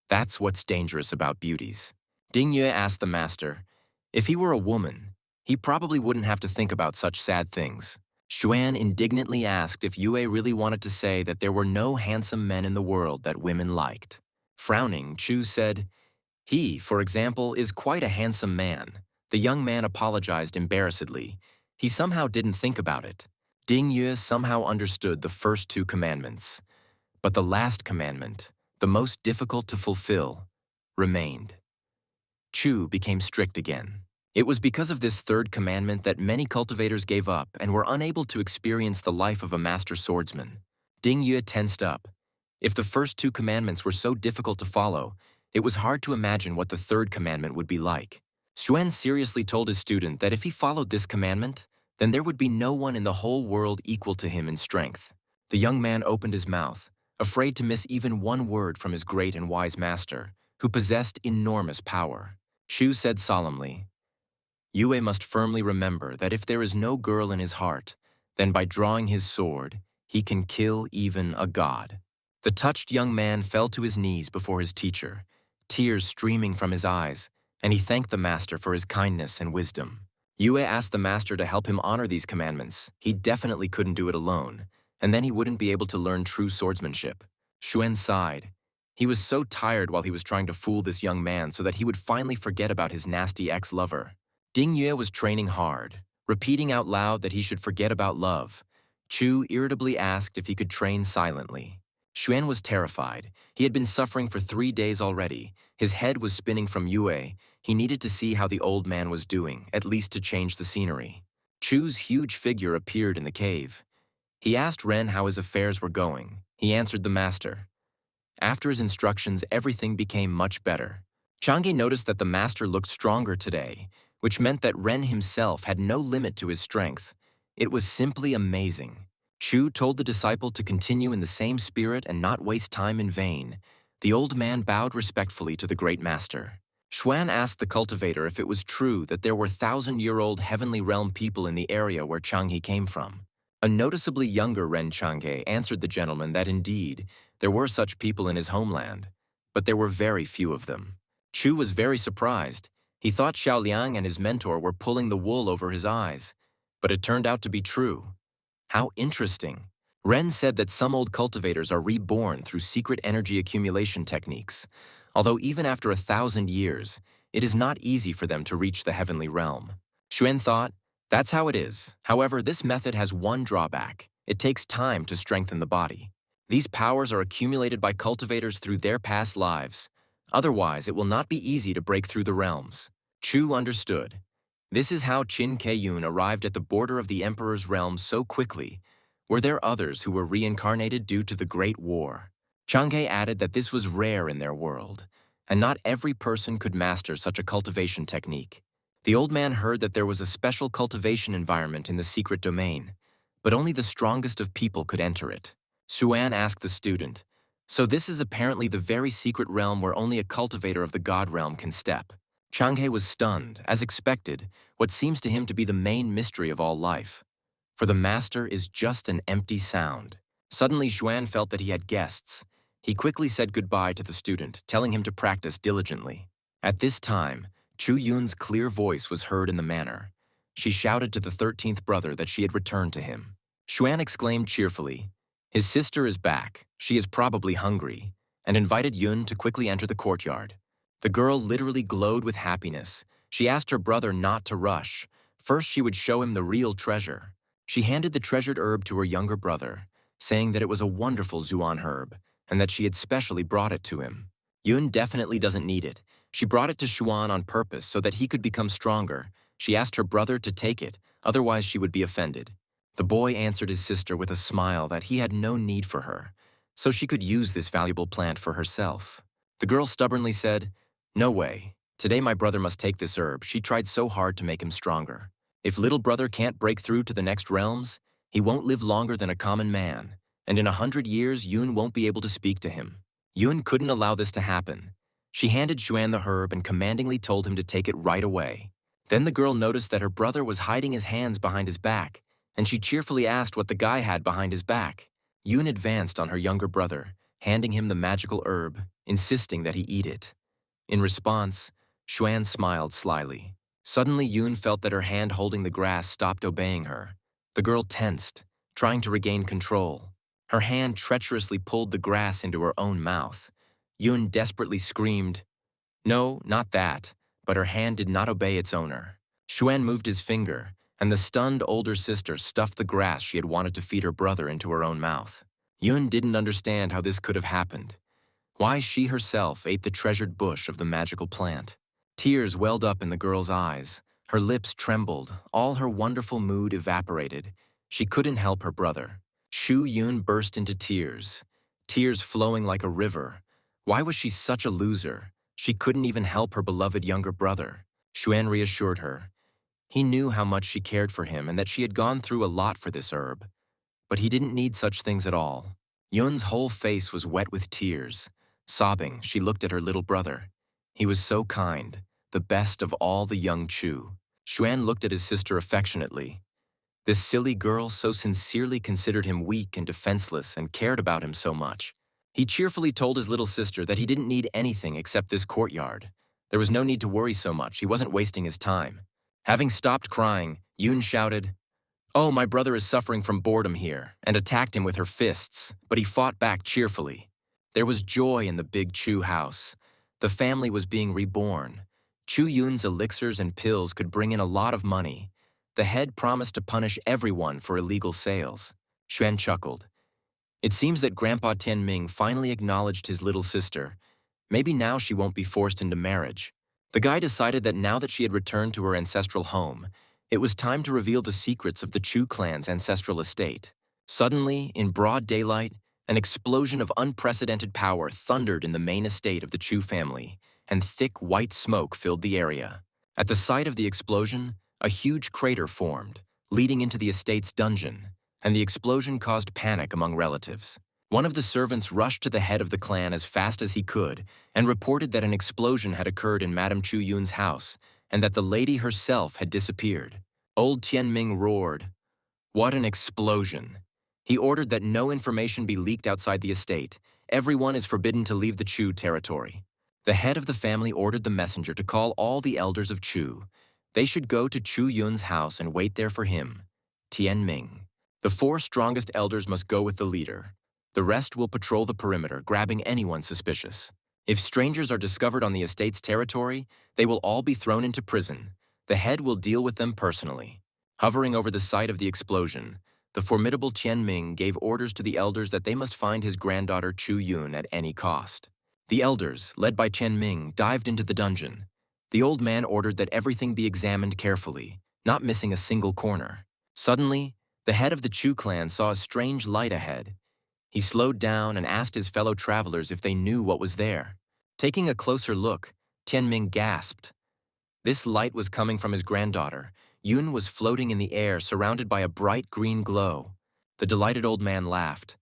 That's what's dangerous about beauties. Dingyue asked the master, if he were a woman, he probably wouldn't have to think about such sad things. Xuan indignantly asked if Yue really wanted to say that there were no handsome men in the world that women liked. Frowning, Chu said, "He, for example, is quite a handsome man." The young man apologized embarrassedly. He somehow didn't think about it. Dingyue somehow understood the first two commandments. But the last commandment, the most difficult to fulfill, remained. Chu became strict again. It was because of this third commandment that many cultivators gave up and were unable to experience the life of a master swordsman. Dingyue tensed up. If the first two commandments were so difficult to follow, it was hard to imagine what the third commandment would be like. Xuan seriously told his student that if he followed this commandment, then there would be no one in the whole world equal to him in strength. The young man opened his mouth, afraid to miss even one word from his great and wise master, who possessed enormous power. Chu said solemnly, "Yue must firmly remember that if there is no girl in his heart, then by drawing his sword, he can kill even a god." The touched young man fell to his knees before his teacher, tears streaming from his eyes, and he thanked the master for his kindness and wisdom. Yue asked the master to help him honor these commandments. He definitely couldn't do it alone, and then he wouldn't be able to learn true swordsmanship. Xuan sighed. He was so tired while he was trying to fool this young man so that he would finally forget about his nasty ex-lover. Dingyue was training hard, repeating out loud that he should forget about love. Chu irritably asked if he could train silently. Xuan was terrified. He had been suffering for 3 days already. His head was spinning from Yue. He needed to see how the old man was doing, at least to change the scenery. Chu's huge figure appeared in the cave. He asked Ren how his affairs were going. He answered the master. After his instructions, everything became much better. Chang'e noticed that the master looked stronger today, which meant that Ren himself had no limit to his strength. It was simply amazing. Chu told the disciple to continue in the same spirit and not waste time in vain. The old man bowed respectfully to the great master. Xuan asked the cultivator if it was true that there were 1,000-year-old heavenly realm people in the area where Chang'e came from. A noticeably younger Ren Chang'e answered the gentleman that indeed, there were such people in his homeland, but there were very few of them. Chu was very surprised. He thought Xiaoliang and his mentor were pulling the wool over his eyes, but it turned out to be true. How interesting. Ren said that some old cultivators are reborn through secret energy accumulation techniques, although even after 1,000 years, it is not easy for them to reach the heavenly realm. Xuan thought, that's how it is. However, this method has one drawback. It takes time to strengthen the body. These powers are accumulated by cultivators through their past lives. Otherwise, it will not be easy to break through the realms. Chu understood. This is how Qin Keiyun arrived at the border of the Emperor's realm so quickly. Were there others who were reincarnated due to the Great War? Chang'e added that this was rare in their world, and not every person could master such a cultivation technique. The old man heard that there was a special cultivation environment in the secret domain, but only the strongest of people could enter it. Xuan asked the student, "So this is apparently the very secret realm where only a cultivator of the God realm can step." Chang'e was stunned, as expected, what seems to him to be the main mystery of all life. For the master is just an empty sound. Suddenly, Xuan felt that he had guests. He quickly said goodbye to the student, telling him to practice diligently. At this time, Chu Yun's clear voice was heard in the manor. She shouted to the 13th brother that she had returned to him. Xuan exclaimed cheerfully, "His sister is back. She is probably hungry," and invited Yun to quickly enter the courtyard. The girl literally glowed with happiness. She asked her brother not to rush. First, she would show him the real treasure. She handed the treasured herb to her younger brother, saying that it was a wonderful Zuan herb and that she had specially brought it to him. Yun definitely doesn't need it, She brought it to Xuan on purpose so that he could become stronger. She asked her brother to take it, otherwise she would be offended. The boy answered his sister with a smile that he had no need for her, so she could use this valuable plant for herself. The girl stubbornly said, "No way. Today my brother must take this herb. She tried so hard to make him stronger. If little brother can't break through to the next realms, he won't live longer than a common man, and in 100 years Yun won't be able to speak to him." Yun couldn't allow this to happen. She handed Xuan the herb and commandingly told him to take it right away. Then the girl noticed that her brother was hiding his hands behind his back, and she cheerfully asked what the guy had behind his back. Yun advanced on her younger brother, handing him the magical herb, insisting that he eat it. In response, Xuan smiled slyly. Suddenly, Yun felt that her hand holding the grass stopped obeying her. The girl tensed, trying to regain control. Her hand treacherously pulled the grass into her own mouth. Yun desperately screamed, "No, not that," but her hand did not obey its owner. Xuan moved his finger, and the stunned older sister stuffed the grass she had wanted to feed her brother into her own mouth. Yun didn't understand how this could have happened. Why she herself ate the treasured bush of the magical plant. Tears welled up in the girl's eyes. Her lips trembled. All her wonderful mood evaporated. She couldn't help her brother. Shu Yun burst into tears, tears flowing like a river. Why was she such a loser? She couldn't even help her beloved younger brother. Xuan reassured her. He knew how much she cared for him and that she had gone through a lot for this herb. But he didn't need such things at all. Yun's whole face was wet with tears. Sobbing, she looked at her little brother. He was so kind, the best of all the young Chu. Xuan looked at his sister affectionately. This silly girl so sincerely considered him weak and defenseless and cared about him so much. He cheerfully told his little sister that he didn't need anything except this courtyard. There was no need to worry so much. He wasn't wasting his time. Having stopped crying, Yun shouted, "Oh, my brother is suffering from boredom here," and attacked him with her fists, but he fought back cheerfully. There was joy in the big Chu house. The family was being reborn. Chu Yun's elixirs and pills could bring in a lot of money. The head promised to punish everyone for illegal sales. Xuan chuckled. It seems that Grandpa Tianming finally acknowledged his little sister. Maybe now she won't be forced into marriage. The guy decided that now that she had returned to her ancestral home, it was time to reveal the secrets of the Chu clan's ancestral estate. Suddenly, in broad daylight, an explosion of unprecedented power thundered in the main estate of the Chu family, and thick white smoke filled the area. At the site of the explosion, a huge crater formed, leading into the estate's dungeon, and the explosion caused panic among relatives. One of the servants rushed to the head of the clan as fast as he could and reported that an explosion had occurred in Madame Chu Yun's house and that the lady herself had disappeared. Old Tianming roared, "What an explosion!" He ordered that no information be leaked outside the estate. Everyone is forbidden to leave the Chu territory. The head of the family ordered the messenger to call all the elders of Chu. They should go to Chu Yun's house and wait there for him, Tianming. The 4 strongest elders must go with the leader. The rest will patrol the perimeter, grabbing anyone suspicious. If strangers are discovered on the estate's territory, they will all be thrown into prison. The head will deal with them personally. Hovering over the site of the explosion, the formidable Tianming gave orders to the elders that they must find his granddaughter Chu Yun at any cost. The elders, led by Tianming, dived into the dungeon. The old man ordered that everything be examined carefully, not missing a single corner. Suddenly, the head of the Chu clan saw a strange light ahead. He slowed down and asked his fellow travelers if they knew what was there. Taking a closer look, Tianming gasped. This light was coming from his granddaughter. Yun was floating in the air, surrounded by a bright green glow. The delighted old man laughed.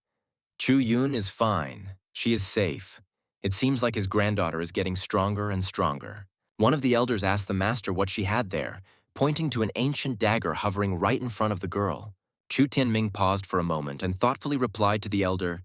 Chu Yun is fine. She is safe. It seems like his granddaughter is getting stronger and stronger. One of the elders asked the master what she had there, pointing to an ancient dagger hovering right in front of the girl. Chu Tianming paused for a moment and thoughtfully replied to the elder,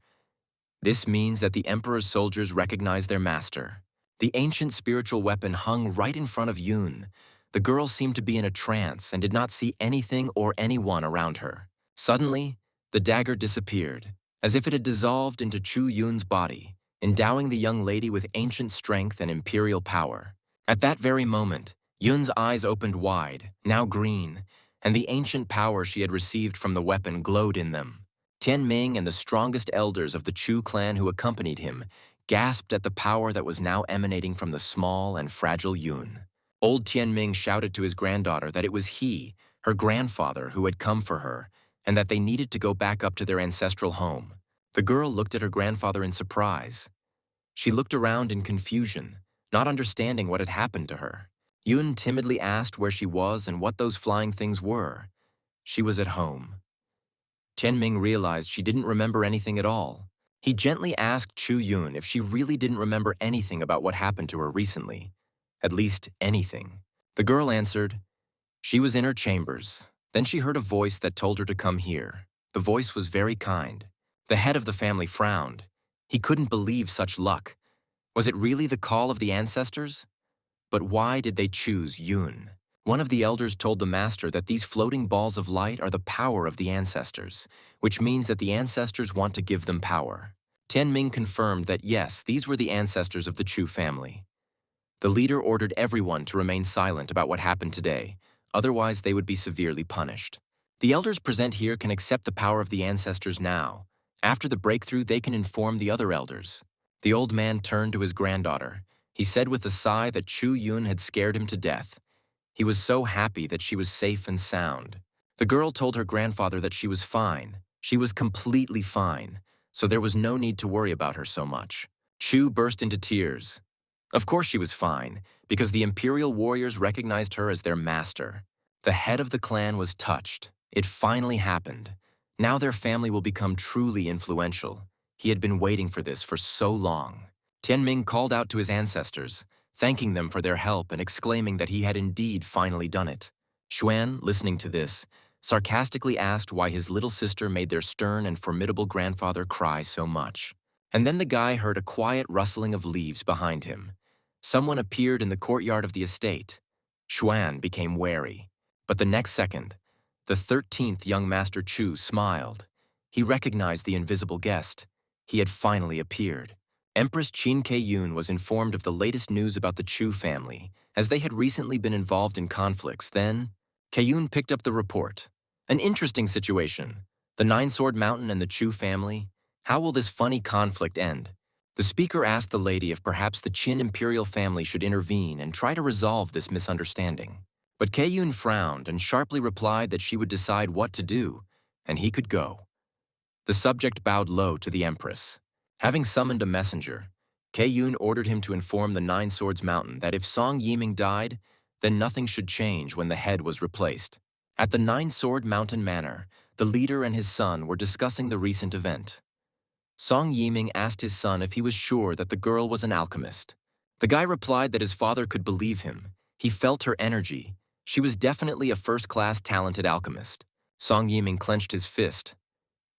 "This means that the emperor's soldiers recognize their master." The ancient spiritual weapon hung right in front of Yun. The girl seemed to be in a trance and did not see anything or anyone around her. Suddenly, the dagger disappeared, as if it had dissolved into Chu Yun's body, endowing the young lady with ancient strength and imperial power. At that very moment, Yun's eyes opened wide, now green, and the ancient power she had received from the weapon glowed in them. Tianming and the strongest elders of the Chu clan who accompanied him gasped at the power that was now emanating from the small and fragile Yun. Old Tianming shouted to his granddaughter that it was he, her grandfather, who had come for her, and that they needed to go back up to their ancestral home. The girl looked at her grandfather in surprise. She looked around in confusion, not understanding what had happened to her. Yun timidly asked where she was and what those flying things were. She was at home. Tianming realized she didn't remember anything at all. He gently asked Chu Yun if she really didn't remember anything about what happened to her recently. At least anything. The girl answered, she was in her chambers. Then she heard a voice that told her to come here. The voice was very kind. The head of the family frowned. He couldn't believe such luck. Was it really the call of the ancestors? But why did they choose Yun? One of the elders told the master that these floating balls of light are the power of the ancestors, which means that the ancestors want to give them power. Tianming confirmed that yes, these were the ancestors of the Chu family. The leader ordered everyone to remain silent about what happened today, otherwise they would be severely punished. The elders present here can accept the power of the ancestors now. After the breakthrough, they can inform the other elders. The old man turned to his granddaughter. He said with a sigh that Chu Yun had scared him to death. He was so happy that she was safe and sound. The girl told her grandfather that she was fine. She was completely fine, so there was no need to worry about her so much. Chu burst into tears. Of course she was fine, because the imperial warriors recognized her as their master. The head of the clan was touched. It finally happened. Now their family will become truly influential. He had been waiting for this for so long. Tianming called out to his ancestors, thanking them for their help and exclaiming that he had indeed finally done it. Xuan, listening to this, sarcastically asked why his little sister made their stern and formidable grandfather cry so much. And then the guy heard a quiet rustling of leaves behind him. Someone appeared in the courtyard of the estate. Xuan became wary. But the next second, the 13th young Master Chu smiled. He recognized the invisible guest. He had finally appeared. Empress Qin Keiyun was informed of the latest news about the Chu family, as they had recently been involved in conflicts. Then, Keiyun picked up the report. An interesting situation. The Nine-Sword Mountain and the Chu family. How will this funny conflict end? The speaker asked the lady if perhaps the Qin imperial family should intervene and try to resolve this misunderstanding. But Keiyun frowned and sharply replied that she would decide what to do, and he could go. The subject bowed low to the empress. Having summoned a messenger, Keiyun ordered him to inform the Nine Swords Mountain that if Song Yiming died, then nothing should change when the head was replaced. At the Nine Sword Mountain Manor, the leader and his son were discussing the recent event. Song Yiming asked his son if he was sure that the girl was an alchemist. The guy replied that his father could believe him. He felt her energy. She was definitely a first-class talented alchemist. Song Yiming clenched his fist.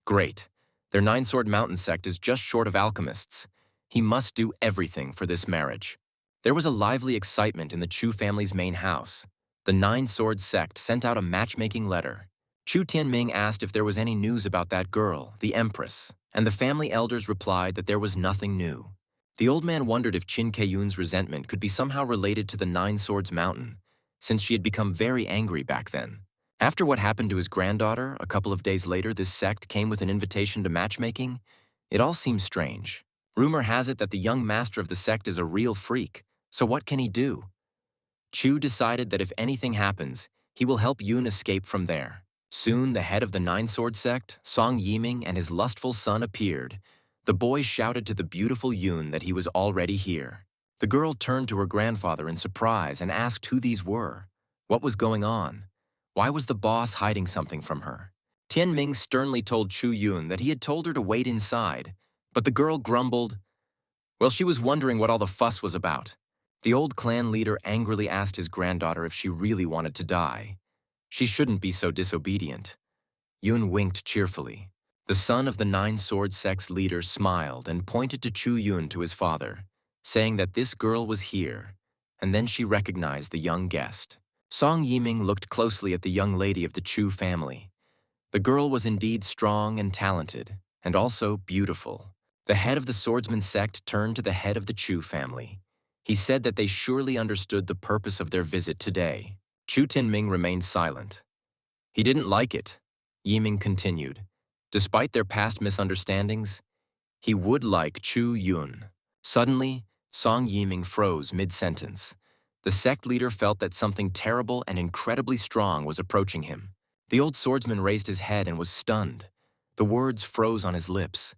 Great. Their Nine-Sword Mountain sect is just short of alchemists. He must do everything for this marriage. There was a lively excitement in the Chu family's main house. The Nine-Sword sect sent out a matchmaking letter. Chu Tianming asked if there was any news about that girl, the Empress, and the family elders replied that there was nothing new. The old man wondered if Qin Keiyun's resentment could be somehow related to the Nine Swords Mountain, since she had become very angry back then. After what happened to his granddaughter, a couple of days later this sect came with an invitation to matchmaking. It all seems strange. Rumor has it that the young master of the sect is a real freak, so what can he do? Chu decided that if anything happens, he will help Yun escape from there. Soon the head of the Nine-Sword sect, Song Yiming, and his lustful son appeared. The boy shouted to the beautiful Yun that he was already here. The girl turned to her grandfather in surprise and asked who these were. What was going on? Why was the boss hiding something from her? Tianming sternly told Chu Yun that he had told her to wait inside, but the girl grumbled. Well, she was wondering what all the fuss was about. The old clan leader angrily asked his granddaughter if she really wanted to die. She shouldn't be so disobedient. Yun winked cheerfully. The son of the Nine-Sword sect's leader smiled and pointed to Chu Yun to his father, saying that this girl was here, and then she recognized the young guest. Song Yiming looked closely at the young lady of the Chu family. The girl was indeed strong and talented, and also beautiful. The head of the swordsman sect turned to the head of the Chu family. He said that they surely understood the purpose of their visit today. Chu Tianming remained silent. He didn't like it. Yiming continued. Despite their past misunderstandings, he would like Chu Yun. Suddenly, Song Yiming froze mid-sentence. The sect leader felt that something terrible and incredibly strong was approaching him. The old swordsman raised his head and was stunned. The words froze on his lips.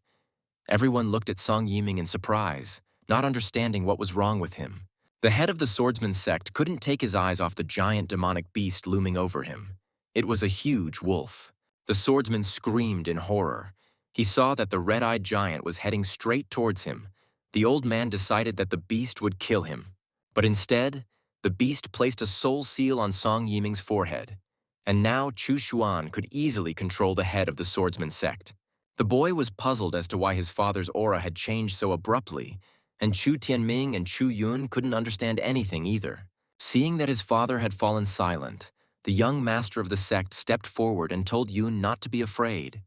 Everyone looked at Song Yiming in surprise, not understanding what was wrong with him. The head of the swordsman sect couldn't take his eyes off the giant demonic beast looming over him. It was a huge wolf. The swordsman screamed in horror. He saw that the red-eyed giant was heading straight towards him. The old man decided that the beast would kill him. But instead, the beast placed a soul seal on Song Yiming's forehead. And now Chu Xuan could easily control the head of the swordsman sect. The boy was puzzled as to why his father's aura had changed so abruptly, and Chu Tianming and Chu Yun couldn't understand anything either. Seeing that his father had fallen silent, the young master of the sect stepped forward and told Yun not to be afraid.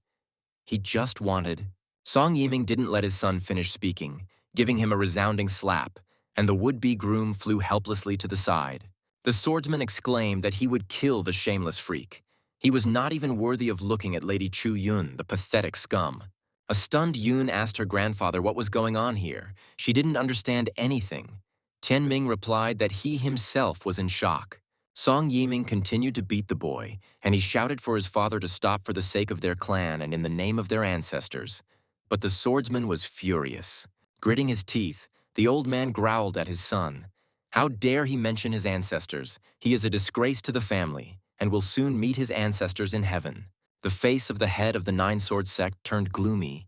He just wanted... Song Yiming didn't let his son finish speaking, giving him a resounding slap, and the would-be groom flew helplessly to the side. The swordsman exclaimed that he would kill the shameless freak. He was not even worthy of looking at Lady Chu Yun, the pathetic scum. A stunned Yun asked her grandfather what was going on here. She didn't understand anything. Tianming replied that he himself was in shock. Song Yiming continued to beat the boy, and he shouted for his father to stop for the sake of their clan and in the name of their ancestors. But the swordsman was furious. Gritting his teeth, the old man growled at his son. How dare he mention his ancestors? He is a disgrace to the family, and will soon meet his ancestors in heaven. The face of the head of the Nine-Sword sect turned gloomy.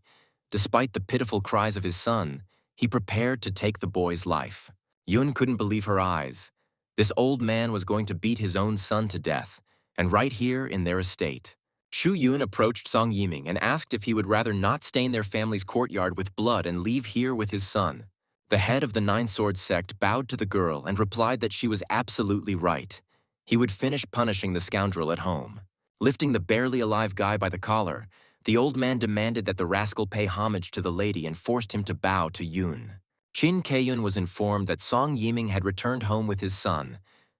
Despite the pitiful cries of his son, he prepared to take the boy's life. Yun couldn't believe her eyes. This old man was going to beat his own son to death, and right here in their estate. Shu Yun approached Song Yiming and asked if he would rather not stain their family's courtyard with blood and leave here with his son. The head of the Nine-Sword sect bowed to the girl and replied that she was absolutely right. He would finish punishing the scoundrel at home. Lifting the barely alive guy by the collar, the old man demanded that the rascal pay homage to the lady and forced him to bow to Yun. Qin Keiyun was informed that Song Yiming had returned home with his son,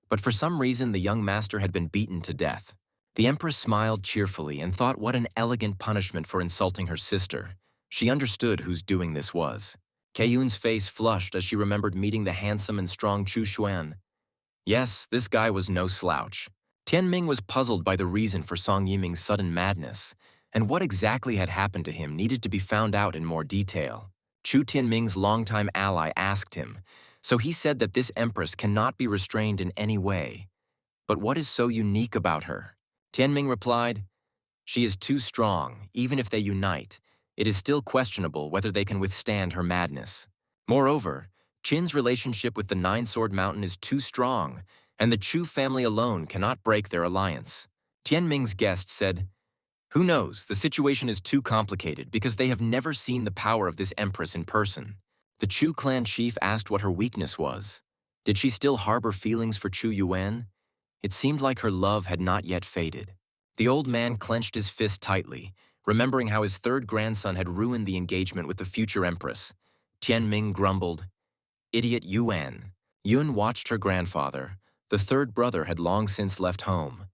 but for some reason the young master had been beaten to death. The empress smiled cheerfully and thought what an elegant punishment for insulting her sister. She understood whose doing this was. Keiyun's face flushed as she remembered meeting the handsome and strong Chu Xuan. Yes, this guy was no slouch. Tianming was puzzled by the reason for Song Yiming's sudden madness, and what exactly had happened to him needed to be found out in more detail. Chu Tianming's longtime ally asked him, so he said that this empress cannot be restrained in any way. But what is so unique about her? Tianming replied, she is too strong, even if they unite. It is still questionable whether they can withstand her madness. Moreover, Qin's relationship with the Nine-Sword Mountain is too strong, and the Chu family alone cannot break their alliance. Tianming's guest said, who knows, the situation is too complicated because they have never seen the power of this empress in person. The Chu clan chief asked what her weakness was. Did she still harbor feelings for Chu Yuan? It seemed like her love had not yet faded. The old man clenched his fist tightly, remembering how his third grandson had ruined the engagement with the future empress. Tianming grumbled, idiot Yuan. Yun watched her grandfather. The third brother had long since left home.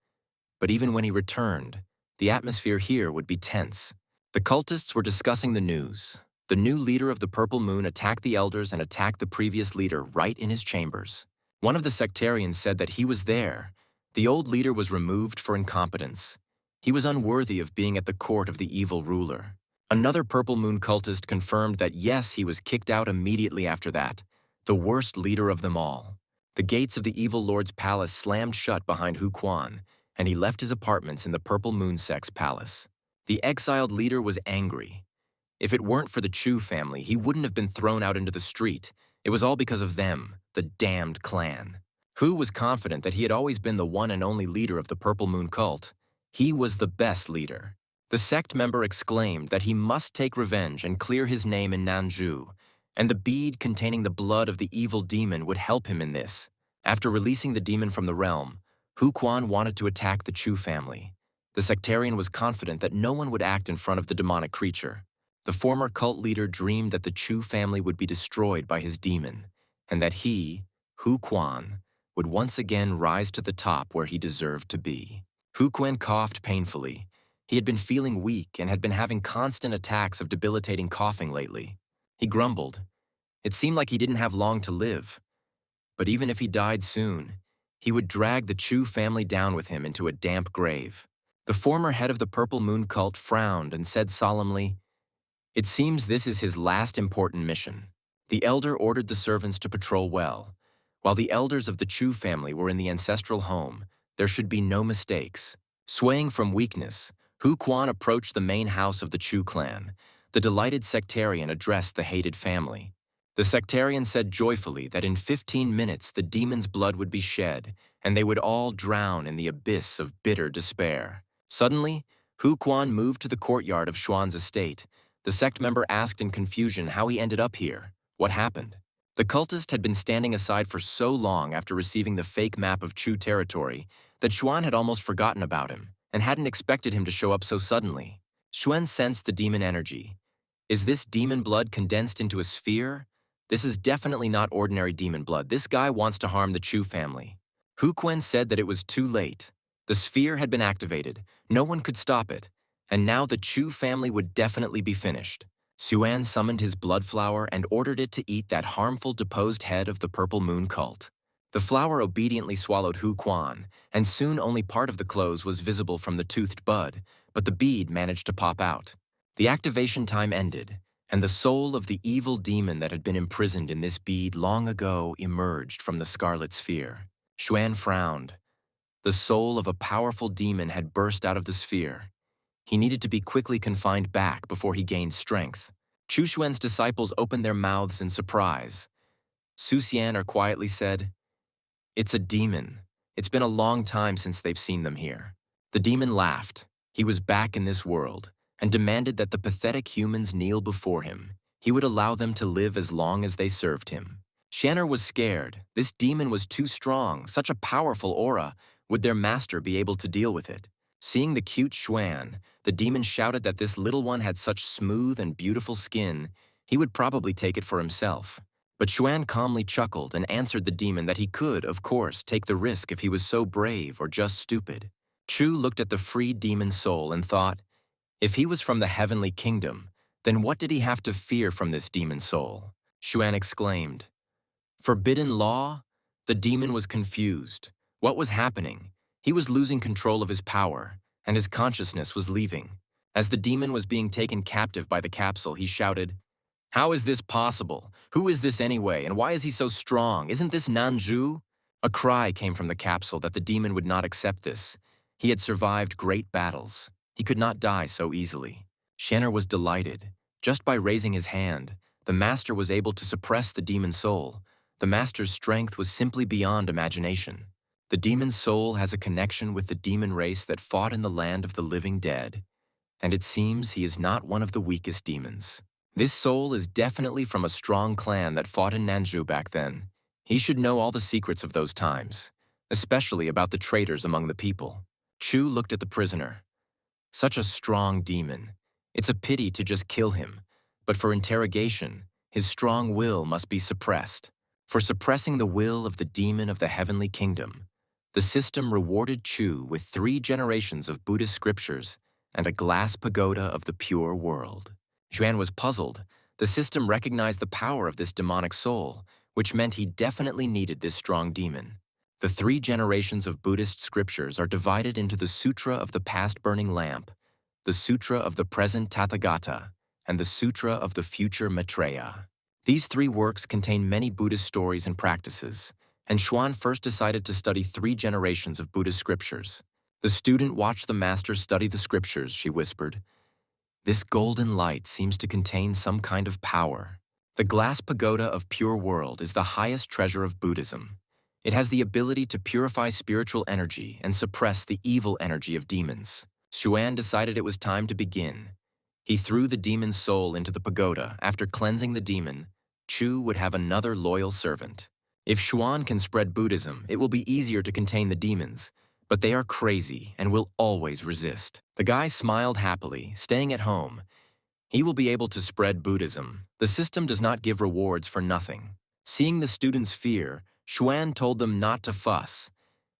But even when he returned, the atmosphere here would be tense. The cultists were discussing the news. The new leader of the Purple Moon attacked the elders and attacked the previous leader right in his chambers. One of the sectarians said that he was there. The old leader was removed for incompetence. He was unworthy of being at the court of the evil ruler. Another Purple Moon cultist confirmed that yes, he was kicked out immediately after that, the worst leader of them all. The gates of the evil lord's palace slammed shut behind Hu Quan, and he left his apartments in the Purple Moon sect's palace. The exiled leader was angry. If it weren't for the Chu family, he wouldn't have been thrown out into the street. It was all because of them, the damned clan. Hu was confident that he had always been the one and only leader of the Purple Moon cult. He was the best leader. The sect member exclaimed that he must take revenge and clear his name in Nanzhou, and the bead containing the blood of the evil demon would help him in this. After releasing the demon from the realm, Hu Quan wanted to attack the Chu family. The sectarian was confident that no one would act in front of the demonic creature. The former cult leader dreamed that the Chu family would be destroyed by his demon, and that he, Hu Quan, would once again rise to the top where he deserved to be. Hu Quan coughed painfully. He had been feeling weak and had been having constant attacks of debilitating coughing lately. He grumbled, It seemed like he didn't have long to live. But even if he died soon, he would drag the Chu family down with him into a damp grave. The former head of the Purple Moon cult frowned and said solemnly, "It seems this is his last important mission." The elder ordered the servants to patrol well. While the elders of the Chu family were in the ancestral home, there should be no mistakes. Swaying from weakness, Hu Quan approached the main house of the Chu clan. The delighted sectarian addressed the hated family. The sectarian said joyfully that in 15 minutes the demon's blood would be shed, and they would all drown in the abyss of bitter despair. Suddenly, Hu Quan moved to the courtyard of Xuan's estate. The sect member asked in confusion how he ended up here. What happened? The cultist had been standing aside for so long after receiving the fake map of Chu territory that Xuan had almost forgotten about him and hadn't expected him to show up so suddenly. Xuan sensed the demon energy. Is this demon blood condensed into a sphere? This is definitely not ordinary demon blood. This guy wants to harm the Chu family. Hu Quan said that it was too late. The sphere had been activated. No one could stop it. And now the Chu family would definitely be finished. Xuan summoned his blood flower and ordered it to eat that harmful deposed head of the Purple Moon cult. The flower obediently swallowed Hu Quan, and soon only part of the close was visible from the toothed bud, but the bead managed to pop out. The activation time ended, and the soul of the evil demon that had been imprisoned in this bead long ago emerged from the scarlet sphere. Xuan frowned. The soul of a powerful demon had burst out of the sphere. He needed to be quickly confined back before he gained strength. Chu Xuan's disciples opened their mouths in surprise. Su Xian quietly said, "It's a demon. It's been a long time since they've seen them here." The demon laughed. He was back in this world and demanded that the pathetic humans kneel before him. He would allow them to live as long as they served him. Shanner was scared. This demon was too strong, such a powerful aura. Would their master be able to deal with it? Seeing the cute Xuan, the demon shouted that this little one had such smooth and beautiful skin, he would probably take it for himself. But Xuan calmly chuckled and answered the demon that he could, of course, take the risk if he was so brave or just stupid. Chu looked at the freed demon soul and thought, if he was from the heavenly kingdom, then what did he have to fear from this demon soul? Xuan exclaimed, "Forbidden law?" The demon was confused. What was happening? He was losing control of his power, and his consciousness was leaving. As the demon was being taken captive by the capsule, he shouted, "How is this possible? Who is this anyway, and why is he so strong? Isn't this Nanju?" A cry came from the capsule that the demon would not accept this. He had survived great battles. He could not die so easily. Shanner was delighted. Just by raising his hand, the master was able to suppress the demon soul. The master's strength was simply beyond imagination. The demon's soul has a connection with the demon race that fought in the land of the living dead, and it seems he is not one of the weakest demons. This soul is definitely from a strong clan that fought in Nanju back then. He should know all the secrets of those times, especially about the traitors among the people. Chu looked at the prisoner. Such a strong demon. It's a pity to just kill him, but for interrogation, his strong will must be suppressed. For suppressing the will of the demon of the heavenly kingdom, the system rewarded Chu with 3 generations of Buddhist scriptures and a glass pagoda of the pure world. Xuan was puzzled. The system recognized the power of this demonic soul, which meant he definitely needed this strong demon. The 3 generations of Buddhist scriptures are divided into the Sutra of the Past Burning Lamp, the Sutra of the Present Tathagata, and the Sutra of the Future Maitreya. These 3 works contain many Buddhist stories and practices, and Xuan first decided to study 3 generations of Buddhist scriptures. The student watched the master study the scriptures, she whispered. This golden light seems to contain some kind of power. The glass pagoda of pure world is the highest treasure of Buddhism. It has the ability to purify spiritual energy and suppress the evil energy of demons. Xuan decided it was time to begin. He threw the demon's soul into the pagoda. After cleansing the demon, Chu would have another loyal servant. If Xuan can spread Buddhism, it will be easier to contain the demons, but they are crazy and will always resist. The guy smiled happily, staying at home. He will be able to spread Buddhism. The system does not give rewards for nothing. Seeing the students' fear, Xuan told them not to fuss.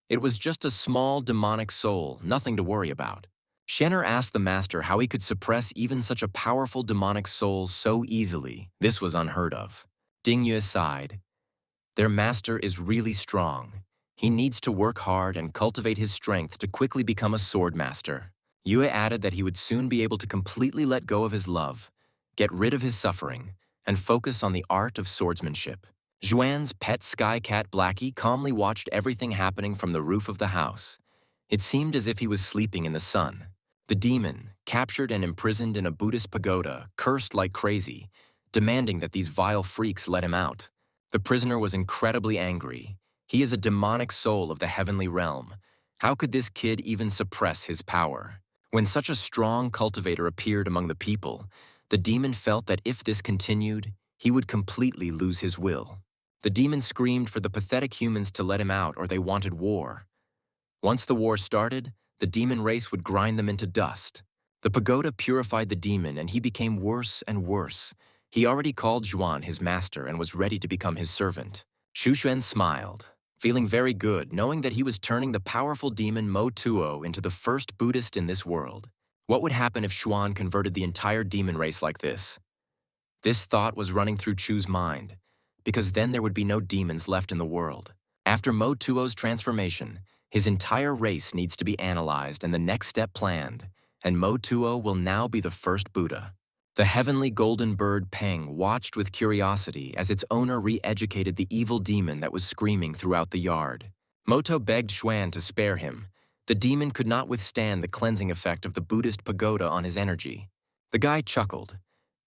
It was just a small demonic soul, nothing to worry about. Shanner asked the master how he could suppress even such a powerful demonic soul so easily. This was unheard of. Ding Yue sighed. Their master is really strong. He needs to work hard and cultivate his strength to quickly become a sword master. Yue added that he would soon be able to completely let go of his love, get rid of his suffering, and focus on the art of swordsmanship. Juan's pet sky cat Blackie calmly watched everything happening from the roof of the house. It seemed as if he was sleeping in the sun. The demon, captured and imprisoned in a Buddhist pagoda, cursed like crazy, demanding that these vile freaks let him out. The prisoner was incredibly angry. He is a demonic soul of the heavenly realm. How could this kid even suppress his power? When such a strong cultivator appeared among the people, the demon felt that if this continued, he would completely lose his will. The demon screamed for the pathetic humans to let him out or they wanted war. Once the war started, the demon race would grind them into dust. The pagoda purified the demon and he became worse and worse. He already called Juan his master and was ready to become his servant. Xu Xuan smiled, feeling very good, knowing that he was turning the powerful demon Mo Tuo into the first Buddhist in this world. What would happen if Xuan converted the entire demon race like this? This thought was running through Chu's mind, because then there would be no demons left in the world. After Mo Tuo's transformation, his entire race needs to be analyzed and the next step planned, and Mo Tuo will now be the first Buddha. The heavenly golden bird Peng watched with curiosity as its owner re-educated the evil demon that was screaming throughout the yard. Moto begged Xuan to spare him. The demon could not withstand the cleansing effect of the Buddhist pagoda on his energy. The guy chuckled.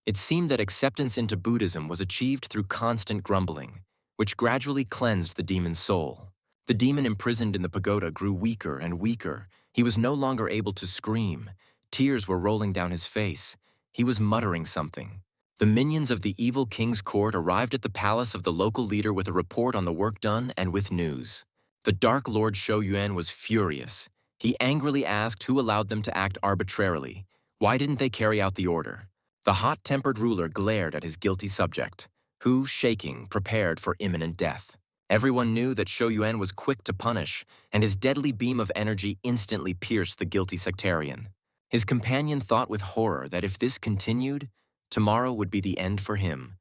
It seemed that acceptance into Buddhism was achieved through constant grumbling, which gradually cleansed the demon's soul. The demon imprisoned in the pagoda grew weaker and weaker. He was no longer able to scream. Tears were rolling down his face. He was muttering something. The minions of the evil king's court arrived at the palace of the local leader with a report on the work done and with news. The Dark Lord Shou Yuan was furious. He angrily asked who allowed them to act arbitrarily. Why didn't they carry out the order? The hot-tempered ruler glared at his guilty subject, who, shaking, prepared for imminent death. Everyone knew that Shou Yuan was quick to punish, and his deadly beam of energy instantly pierced the guilty sectarian. His companion thought with horror that if this continued, tomorrow would be the end for him,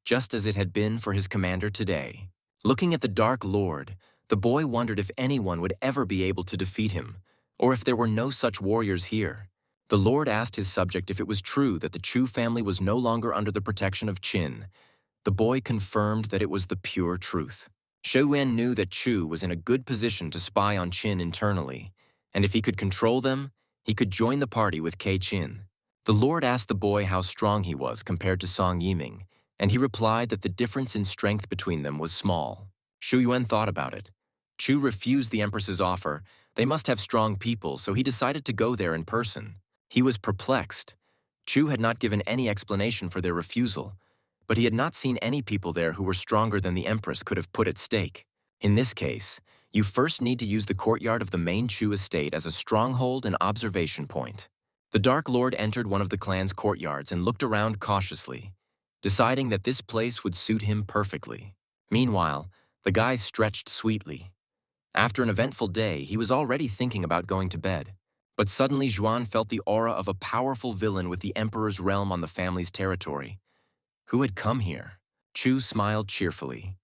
just as it had been for his commander today. Looking at the Dark Lord, the boy wondered if anyone would ever be able to defeat him, or if there were no such warriors here. The Lord asked his subject if it was true that the Chu family was no longer under the protection of Qin. The boy confirmed that it was the pure truth. Shou Yuan knew that Chu was in a good position to spy on Qin internally, and if he could control them, he could join the party with Kei Qin. The Lord asked the boy how strong he was compared to Song Yiming, and he replied that the difference in strength between them was small. Shou Yuan thought about it. Chu refused the Empress's offer. They must have strong people, so he decided to go there in person. He was perplexed. Chu had not given any explanation for their refusal, but he had not seen any people there who were stronger than the Empress could have put at stake. In this case, you first need to use the courtyard of the main Chu estate as a stronghold and observation point. The Dark Lord entered one of the clan's courtyards and looked around cautiously, deciding that this place would suit him perfectly. Meanwhile, the guy stretched sweetly. After an eventful day, he was already thinking about going to bed. But suddenly Juan felt the aura of a powerful villain with the Emperor's realm on the family's territory. Who had come here? Chu smiled cheerfully.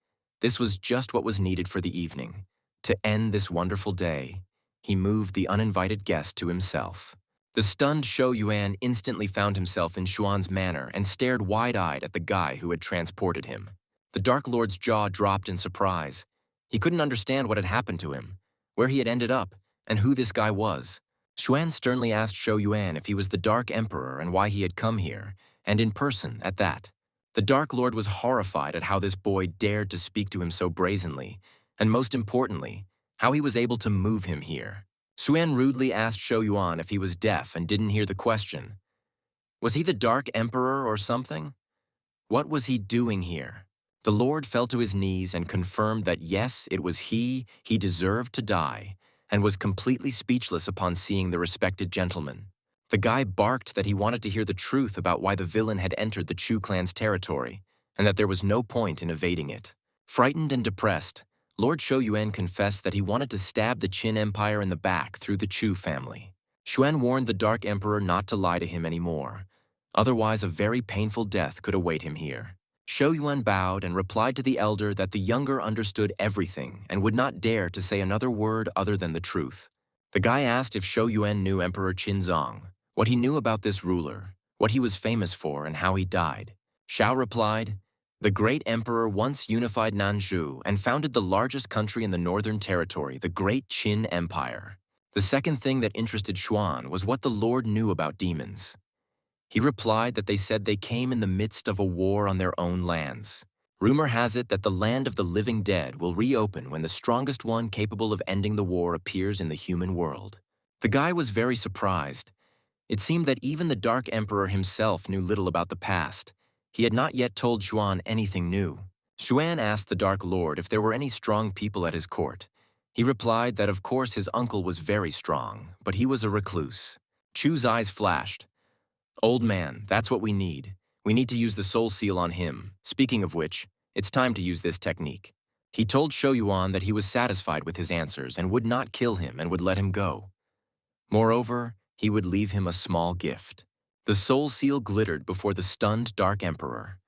This was just what was needed for the evening. To end this wonderful day, he moved the uninvited guest to himself. The stunned Shou Yuan instantly found himself in Xuan's manor and stared wide-eyed at the guy who had transported him. The Dark Lord's jaw dropped in surprise. He couldn't understand what had happened to him, where he had ended up, and who this guy was. Xuan sternly asked Shou Yuan if he was the Dark Emperor and why he had come here, and in person at that. The Dark Lord was horrified at how this boy dared to speak to him so brazenly, and most importantly, how he was able to move him here. Xuan rudely asked Shou Yuan if he was deaf and didn't hear the question. Was he the Dark Emperor or something? What was he doing here? The Lord fell to his knees and confirmed that yes, it was he deserved to die, and was completely speechless upon seeing the respected gentleman. The guy barked that he wanted to hear the truth about why the villain had entered the Chu clan's territory, and that there was no point in evading it. Frightened and depressed, Lord Shou Yuan confessed that he wanted to stab the Qin Empire in the back through the Chu family. Xuan warned the Dark Emperor not to lie to him anymore. Otherwise, a very painful death could await him here. Shou Yuan bowed and replied to the elder that the younger understood everything and would not dare to say another word other than the truth. The guy asked if Shou Yuan knew Emperor Qinzong, what he knew about this ruler, what he was famous for, and how he died. Shao replied, "The great emperor once unified Nanzhou and founded the largest country in the northern territory, the Great Qin Empire." The second thing that interested Xuan was what the Lord knew about demons. He replied that they said they came in the midst of a war on their own lands. Rumor has it that the land of the living dead will reopen when the strongest one capable of ending the war appears in the human world. The guy was very surprised. It seemed that even the Dark Emperor himself knew little about the past. He had not yet told Xuan anything new. Xuan asked the Dark Lord if there were any strong people at his court. He replied that of course his uncle was very strong, but he was a recluse. Chu's eyes flashed. "Old man, that's what we need. We need to use the soul seal on him. Speaking of which, it's time to use this technique." He told Shou Yuan that he was satisfied with his answers and would not kill him and would let him go. Moreover, he would leave him a small gift. The soul seal glittered before the stunned Dark Emperor.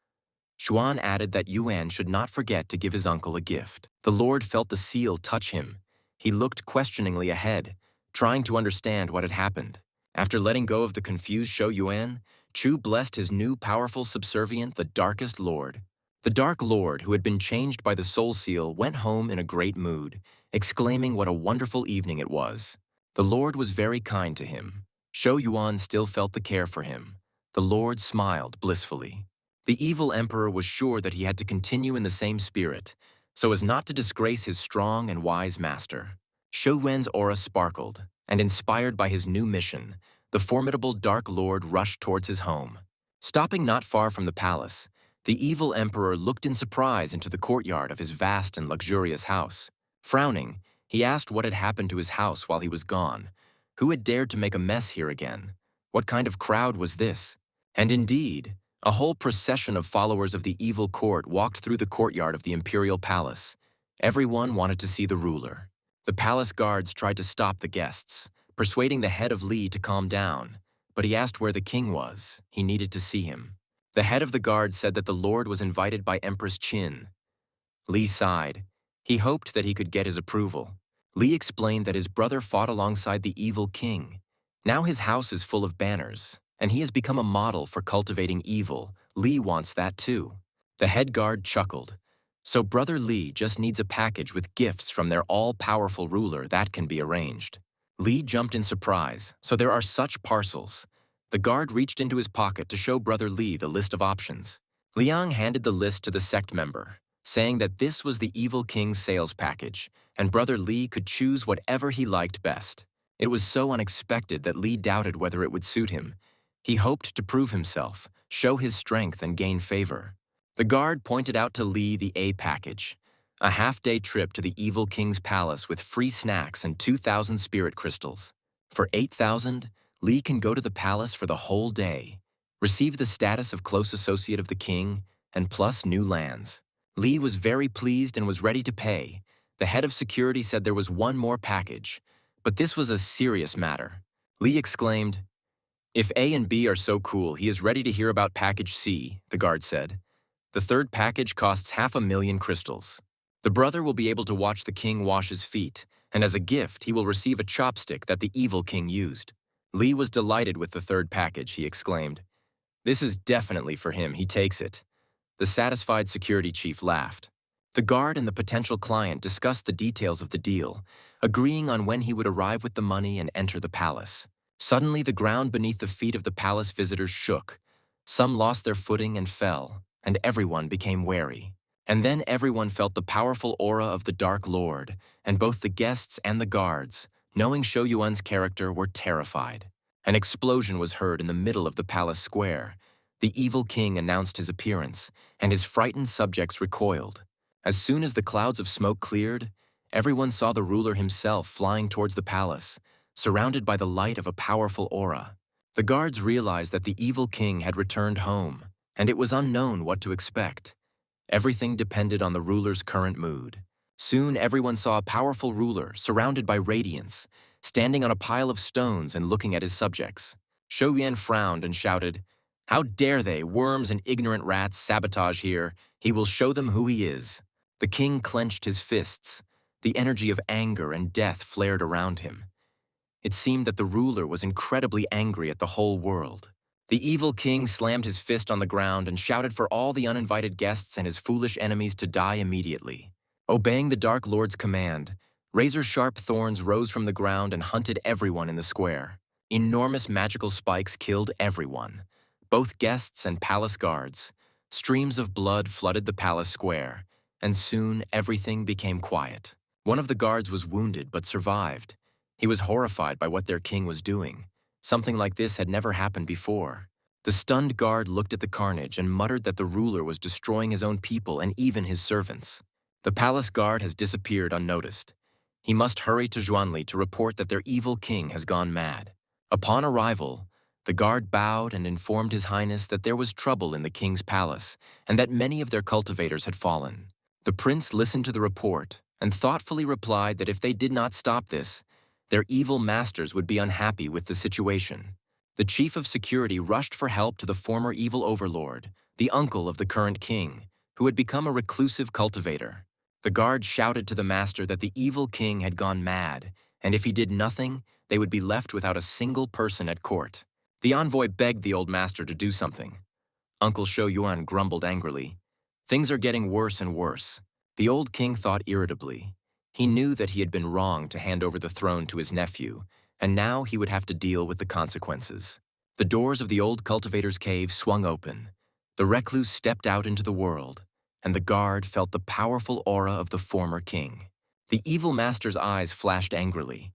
Xuan added that Yuan should not forget to give his uncle a gift. The Lord felt the seal touch him. He looked questioningly ahead, trying to understand what had happened. After letting go of the confused Shou Yuan, Chu blessed his new powerful subservient, the Darkest Lord. The Dark Lord, who had been changed by the soul seal, went home in a great mood, exclaiming what a wonderful evening it was. The Lord was very kind to him. Shou Yuan still felt the care for him. The Lord smiled blissfully. The evil emperor was sure that he had to continue in the same spirit, so as not to disgrace his strong and wise master. Shou Yuan's aura sparkled, and inspired by his new mission, the formidable Dark Lord rushed towards his home. Stopping not far from the palace, the evil emperor looked in surprise into the courtyard of his vast and luxurious house. Frowning, he asked what had happened to his house while he was gone. Who had dared to make a mess here again? What kind of crowd was this? And indeed, a whole procession of followers of the evil court walked through the courtyard of the imperial palace. Everyone wanted to see the ruler. The palace guards tried to stop the guests, persuading the head of Li to calm down, but he asked where the king was. He needed to see him. The head of the guard said that the Lord was invited by Empress Qin. Li sighed. He hoped that he could get his approval. Li explained that his brother fought alongside the evil king. Now his house is full of banners, and he has become a model for cultivating evil. Li wants that too. The head guard chuckled. So Brother Li just needs a package with gifts from their all-powerful ruler that can be arranged. Li jumped in surprise. So there are such parcels. The guard reached into his pocket to show Brother Li the list of options. Liang handed the list to the sect member, saying that this was the evil king's sales package, and Brother Li could choose whatever he liked best. It was so unexpected that Li doubted whether it would suit him. He hoped to prove himself, show his strength, and gain favor. The guard pointed out to Li the A package, a half-day trip to the evil king's palace with free snacks and 2,000 spirit crystals. For 8,000, Li can go to the palace for the whole day, receive the status of close associate of the king, and plus new lands. Li was very pleased and was ready to pay. The head of security said there was one more package, but this was a serious matter. Li exclaimed, "If A and B are so cool, he is ready to hear about package C," the guard said. The third package costs 500,000 crystals. The brother will be able to watch the king wash his feet, and as a gift, he will receive a chopstick that the evil king used. Li was delighted with the third package. He exclaimed, "This is definitely for him. He takes it." The satisfied security chief laughed. The guard and the potential client discussed the details of the deal, agreeing on when he would arrive with the money and enter the palace. Suddenly, the ground beneath the feet of the palace visitors shook. Some lost their footing and fell, and everyone became wary. And then everyone felt the powerful aura of the Dark Lord, and both the guests and the guards, knowing Shou Yuan's character, were terrified. An explosion was heard in the middle of the palace square. The evil king announced his appearance, and his frightened subjects recoiled. As soon as the clouds of smoke cleared, everyone saw the ruler himself flying towards the palace, surrounded by the light of a powerful aura. The guards realized that the evil king had returned home, and it was unknown what to expect. Everything depended on the ruler's current mood. Soon everyone saw a powerful ruler surrounded by radiance, standing on a pile of stones and looking at his subjects. Shou Yuan frowned and shouted, How dare they, worms and ignorant rats, sabotage here? He will show them who he is. The king clenched his fists. The energy of anger and death flared around him. It seemed that the ruler was incredibly angry at the whole world. The evil king slammed his fist on the ground and shouted for all the uninvited guests and his foolish enemies to die immediately. Obeying the Dark Lord's command, razor-sharp thorns rose from the ground and hunted everyone in the square. Enormous magical spikes killed everyone, both guests and palace guards. Streams of blood flooded the palace square, and soon everything became quiet. One of the guards was wounded but survived. He was horrified by what their king was doing. Something like this had never happened before. The stunned guard looked at the carnage and muttered that the ruler was destroying his own people and even his servants. The palace guard has disappeared unnoticed. He must hurry to Zhuanli to report that their evil king has gone mad. Upon arrival, the guard bowed and informed His Highness that there was trouble in the king's palace and that many of their cultivators had fallen. The prince listened to the report and thoughtfully replied that if they did not stop this, their evil masters would be unhappy with the situation. The chief of security rushed for help to the former evil overlord, the uncle of the current king, who had become a reclusive cultivator. The guard shouted to the master that the evil king had gone mad, and if he did nothing, they would be left without a single person at court. The envoy begged the old master to do something. Uncle Shou Yuan grumbled angrily. Things are getting worse and worse. The old king thought irritably. He knew that he had been wrong to hand over the throne to his nephew, and now he would have to deal with the consequences. The doors of the old cultivator's cave swung open. The recluse stepped out into the world, and the guard felt the powerful aura of the former king. The evil master's eyes flashed angrily.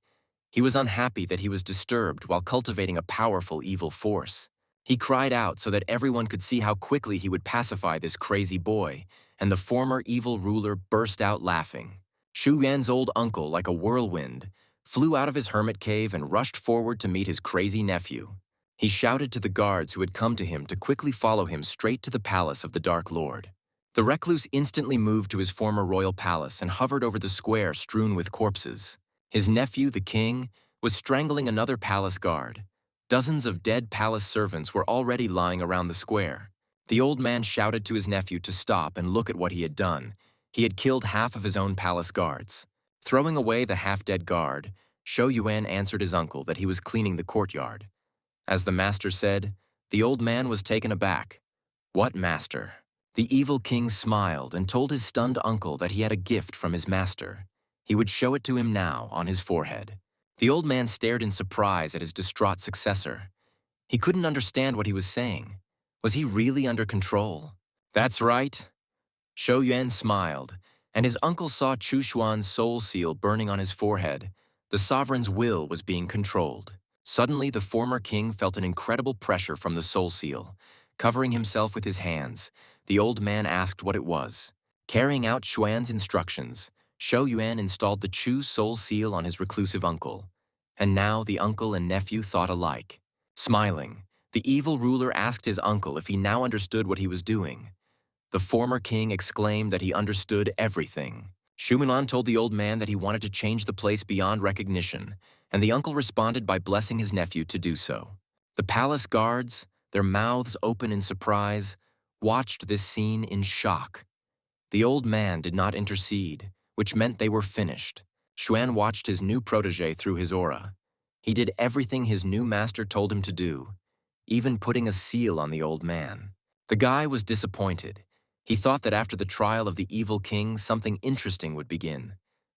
He was unhappy that he was disturbed while cultivating a powerful evil force. He cried out so that everyone could see how quickly he would pacify this crazy boy, and the former evil ruler burst out laughing. Shu Yan's old uncle, like a whirlwind, flew out of his hermit cave and rushed forward to meet his crazy nephew. He shouted to the guards who had come to him to quickly follow him straight to the palace of the Dark Lord. The recluse instantly moved to his former royal palace and hovered over the square strewn with corpses. His nephew, the king, was strangling another palace guard. Dozens of dead palace servants were already lying around the square. The old man shouted to his nephew to stop and look at what he had done. He had killed half of his own palace guards. Throwing away the half-dead guard, Shou Yuan answered his uncle that he was cleaning the courtyard. As the master said, the old man was taken aback. What master? The evil king smiled and told his stunned uncle that he had a gift from his master. He would show it to him now on his forehead. The old man stared in surprise at his distraught successor. He couldn't understand what he was saying. Was he really under control? That's right. Shou Yuan smiled, and his uncle saw Chu Xuan's soul seal burning on his forehead. The sovereign's will was being controlled. Suddenly, the former king felt an incredible pressure from the soul seal. Covering himself with his hands, the old man asked what it was. Carrying out Xuan's instructions, Shou Yuan installed the Chu soul seal on his reclusive uncle. And now the uncle and nephew thought alike. Smiling, the evil ruler asked his uncle if he now understood what he was doing. The former king exclaimed that he understood everything. Shu Mulan told the old man that he wanted to change the place beyond recognition, and the uncle responded by blessing his nephew to do so. The palace guards, their mouths open in surprise, watched this scene in shock. The old man did not intercede, which meant they were finished. Xuan watched his new protege through his aura. He did everything his new master told him to do, even putting a seal on the old man. The guy was disappointed. He thought that after the trial of the evil king, something interesting would begin.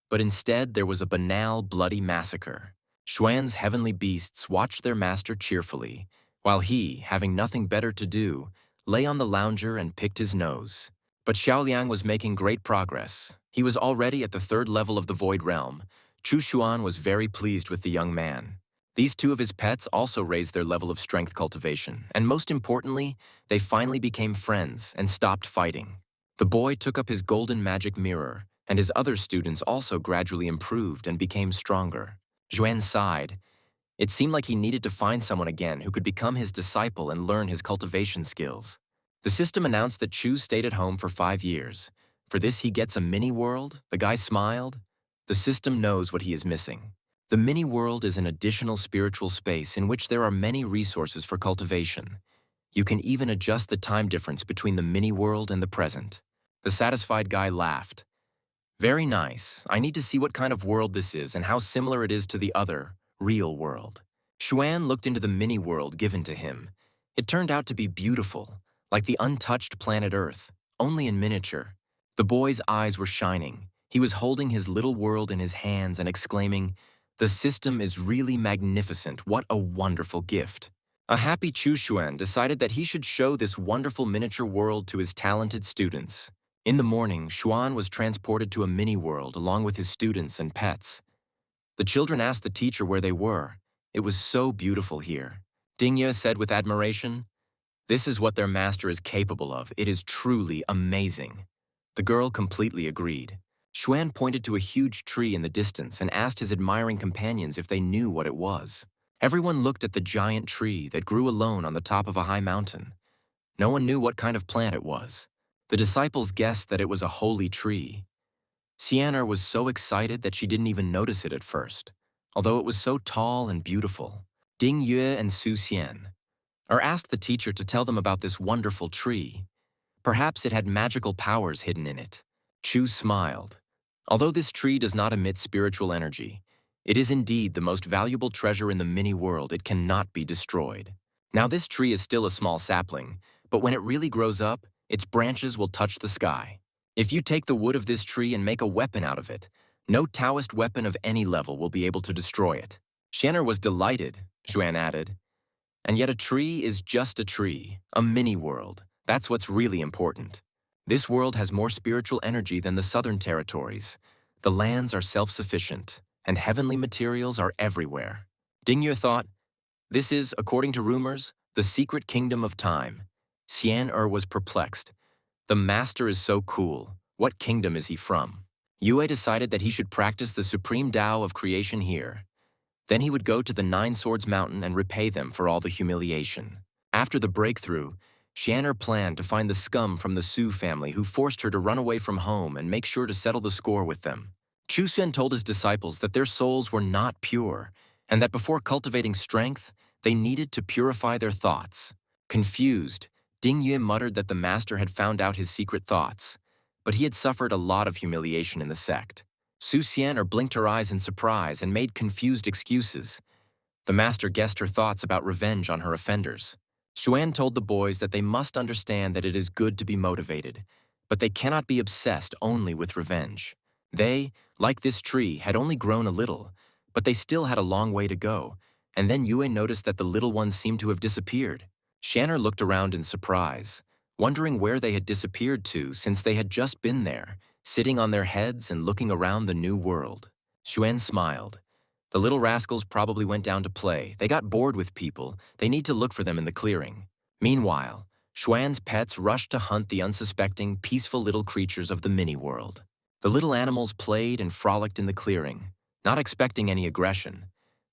But instead, there was a banal, bloody massacre. Xuan's heavenly beasts watched their master cheerfully, while he, having nothing better to do, lay on the lounger and picked his nose. But Xiaoliang was making great progress. He was already at the 3rd level of the Void Realm. Chu Xuan was very pleased with the young man. These two of his pets also raised their level of strength cultivation, and most importantly, they finally became friends and stopped fighting. The boy took up his golden magic mirror, and his other students also gradually improved and became stronger. Xuan sighed. It seemed like he needed to find someone again who could become his disciple and learn his cultivation skills. The system announced that Chu stayed at home for 5 years. For this he gets a mini-world? The guy smiled. The system knows what he is missing. The mini-world is an additional spiritual space in which there are many resources for cultivation. You can even adjust the time difference between the mini-world and the present. The satisfied guy laughed. Very nice. I need to see what kind of world this is and how similar it is to the other, real world. Xuan looked into the mini-world given to him. It turned out to be beautiful, like the untouched planet Earth, only in miniature. The boy's eyes were shining. He was holding his little world in his hands and exclaiming, "The system is really magnificent. What a wonderful gift." A happy Chu Xuan decided that he should show this wonderful miniature world to his talented students. In the morning, Xuan was transported to a mini-world along with his students and pets. The children asked the teacher where they were. It was so beautiful here. Dingye said with admiration, "This is what their master is capable of. It is truly amazing." The girl completely agreed. Xuan pointed to a huge tree in the distance and asked his admiring companions if they knew what it was. Everyone looked at the giant tree that grew alone on the top of a high mountain. No one knew what kind of plant it was. The disciples guessed that it was a holy tree. Xian'er was so excited that she didn't even notice it at first, although it was so tall and beautiful. Ding Yue and Su Xian asked the teacher to tell them about this wonderful tree. Perhaps it had magical powers hidden in it. Chu smiled. Although this tree does not emit spiritual energy, it is indeed the most valuable treasure in the mini-world. It cannot be destroyed. Now this tree is still a small sapling, but when it really grows up, its branches will touch the sky. If you take the wood of this tree and make a weapon out of it, no Taoist weapon of any level will be able to destroy it. Xian'er was delighted, Xuan added. And yet a tree is just a tree, a mini-world. That's what's really important. This world has more spiritual energy than the southern territories. The lands are self-sufficient, and heavenly materials are everywhere. Dingye thought, this is, according to rumors, the secret kingdom of time. Xian'er was perplexed. The master is so cool. What kingdom is he from? Yue decided that he should practice the supreme Tao of creation here. Then he would go to the Nine Swords Mountain and repay them for all the humiliation. After the breakthrough, Xian'er planned to find the scum from the Su family who forced her to run away from home and make sure to settle the score with them. Chu Xuan told his disciples that their souls were not pure, and that before cultivating strength, they needed to purify their thoughts. Confused, Dingye muttered that the master had found out his secret thoughts, but he had suffered a lot of humiliation in the sect. Su Xian'er blinked her eyes in surprise and made confused excuses. The master guessed her thoughts about revenge on her offenders. Xuan told the boys that they must understand that it is good to be motivated, but they cannot be obsessed only with revenge. They, like this tree, had only grown a little, but they still had a long way to go, and then Yue noticed that the little ones seemed to have disappeared. Xian'er looked around in surprise, wondering where they had disappeared to since they had just been there, sitting on their heads and looking around the new world. Xuan smiled. The little rascals probably went down to play. They got bored with people. They need to look for them in the clearing. Meanwhile, Xuan's pets rushed to hunt the unsuspecting, peaceful little creatures of the mini-world. The little animals played and frolicked in the clearing, not expecting any aggression.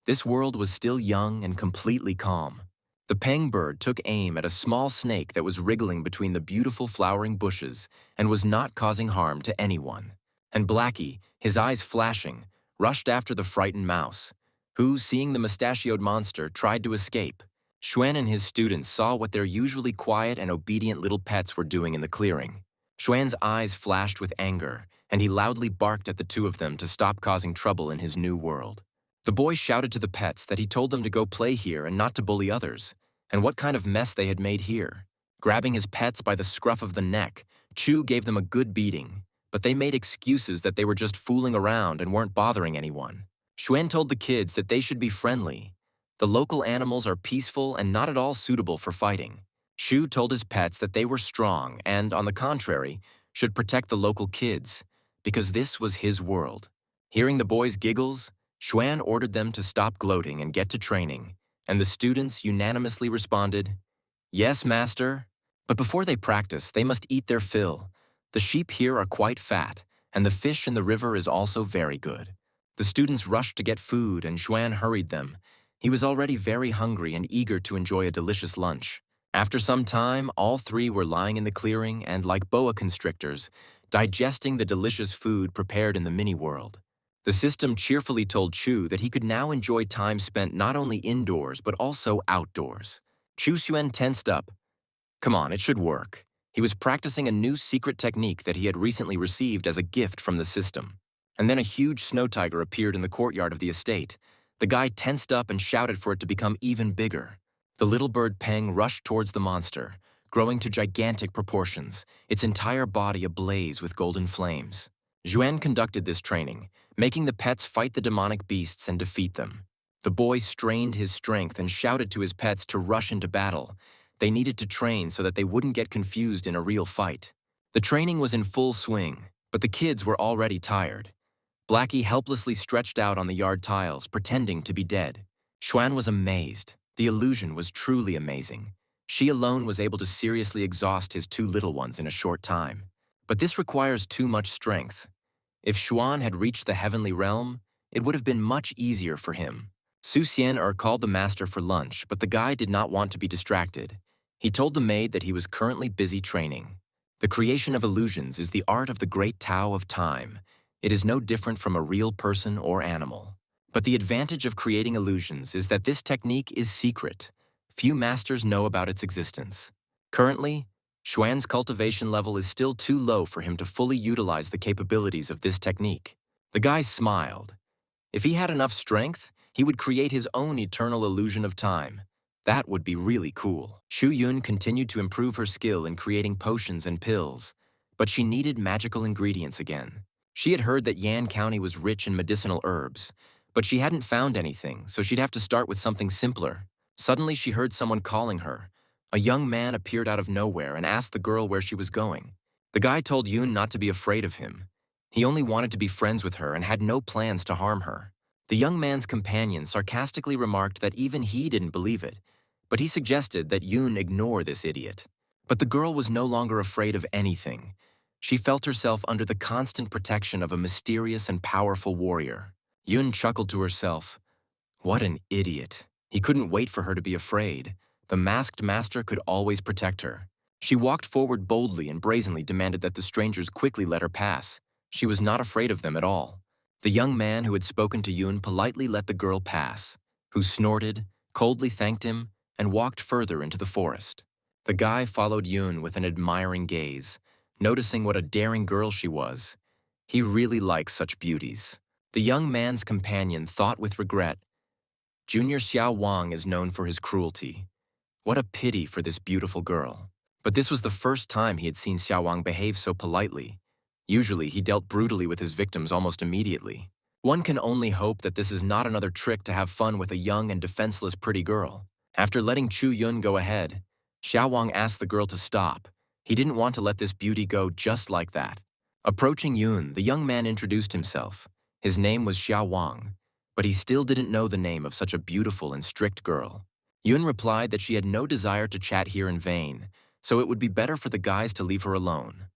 This world was still young and completely calm. The peng bird took aim at a small snake that was wriggling between the beautiful flowering bushes and was not causing harm to anyone. And Blackie, his eyes flashing, rushed after the frightened mouse, who, seeing the mustachioed monster, tried to escape. Xuan and his students saw what their usually quiet and obedient little pets were doing in the clearing. Xuan's eyes flashed with anger, and he loudly barked at the two of them to stop causing trouble in his new world. The boy shouted to the pets that he told them to go play here and not to bully others, and what kind of mess they had made here. Grabbing his pets by the scruff of the neck, Chu gave them a good beating, but they made excuses that they were just fooling around and weren't bothering anyone. Xuan told the kids that they should be friendly. The local animals are peaceful and not at all suitable for fighting. Chu told his pets that they were strong and, on the contrary, should protect the local kids, because this was his world. Hearing the boys' giggles, Xuan ordered them to stop gloating and get to training, and the students unanimously responded, "Yes, master." But before they practice, they must eat their fill. The sheep here are quite fat, and the fish in the river is also very good. The students rushed to get food, and Xuan hurried them. He was already very hungry and eager to enjoy a delicious lunch. After some time, all three were lying in the clearing and, like boa constrictors, digesting the delicious food prepared in the mini-world. The system cheerfully told Chu that he could now enjoy time spent not only indoors but also outdoors. Chu Xuan tensed up. Come on, it should work. He was practicing a new secret technique that he had recently received as a gift from the system. And then a huge snow tiger appeared in the courtyard of the estate. The guy tensed up and shouted for it to become even bigger. The little bird Peng rushed towards the monster, growing to gigantic proportions, its entire body ablaze with golden flames. Xuan conducted this training, making the pets fight the demonic beasts and defeat them. The boy strained his strength and shouted to his pets to rush into battle. They needed to train so that they wouldn't get confused in a real fight. The training was in full swing, but the kids were already tired. Blackie helplessly stretched out on the yard tiles, pretending to be dead. Xuan was amazed. The illusion was truly amazing. She alone was able to seriously exhaust his two little ones in a short time. But this requires too much strength. If Xuan had reached the heavenly realm, it would have been much easier for him. Su Xian'er called the master for lunch, but the guy did not want to be distracted. He told the maid that he was currently busy training. The creation of illusions is the art of the great Tao of time. It is no different from a real person or animal. But the advantage of creating illusions is that this technique is secret. Few masters know about its existence. Currently, Xuan's cultivation level is still too low for him to fully utilize the capabilities of this technique. The guy smiled. If he had enough strength, he would create his own eternal illusion of time. That would be really cool. Shu Yun continued to improve her skill in creating potions and pills, but she needed magical ingredients again. She had heard that Yan County was rich in medicinal herbs, but she hadn't found anything, so she'd have to start with something simpler. Suddenly, she heard someone calling her. A young man appeared out of nowhere and asked the girl where she was going. The guy told Yun not to be afraid of him. He only wanted to be friends with her and had no plans to harm her. The young man's companion sarcastically remarked that even he didn't believe it, but he suggested that Yun ignore this idiot. But the girl was no longer afraid of anything. She felt herself under the constant protection of a mysterious and powerful warrior. Yun chuckled to herself. What an idiot. He couldn't wait for her to be afraid. The masked master could always protect her. She walked forward boldly and brazenly demanded that the strangers quickly let her pass. She was not afraid of them at all. The young man who had spoken to Yun politely let the girl pass, who snorted, coldly thanked him, and walked further into the forest. The guy followed Yun with an admiring gaze, noticing what a daring girl she was. He really liked such beauties. The young man's companion thought with regret, Junior Xiao Wang is known for his cruelty. What a pity for this beautiful girl. But this was the first time he had seen Xiao Wang behave so politely. Usually, he dealt brutally with his victims almost immediately. One can only hope that this is not another trick to have fun with a young and defenseless pretty girl. After letting Chu Yun go ahead, Xiao Wang asked the girl to stop. He didn't want to let this beauty go just like that. Approaching Yun, the young man introduced himself. His name was Xiao Wang, but he still didn't know the name of such a beautiful and strict girl. Yun replied that she had no desire to chat here in vain, so it would be better for the guys to leave her alone.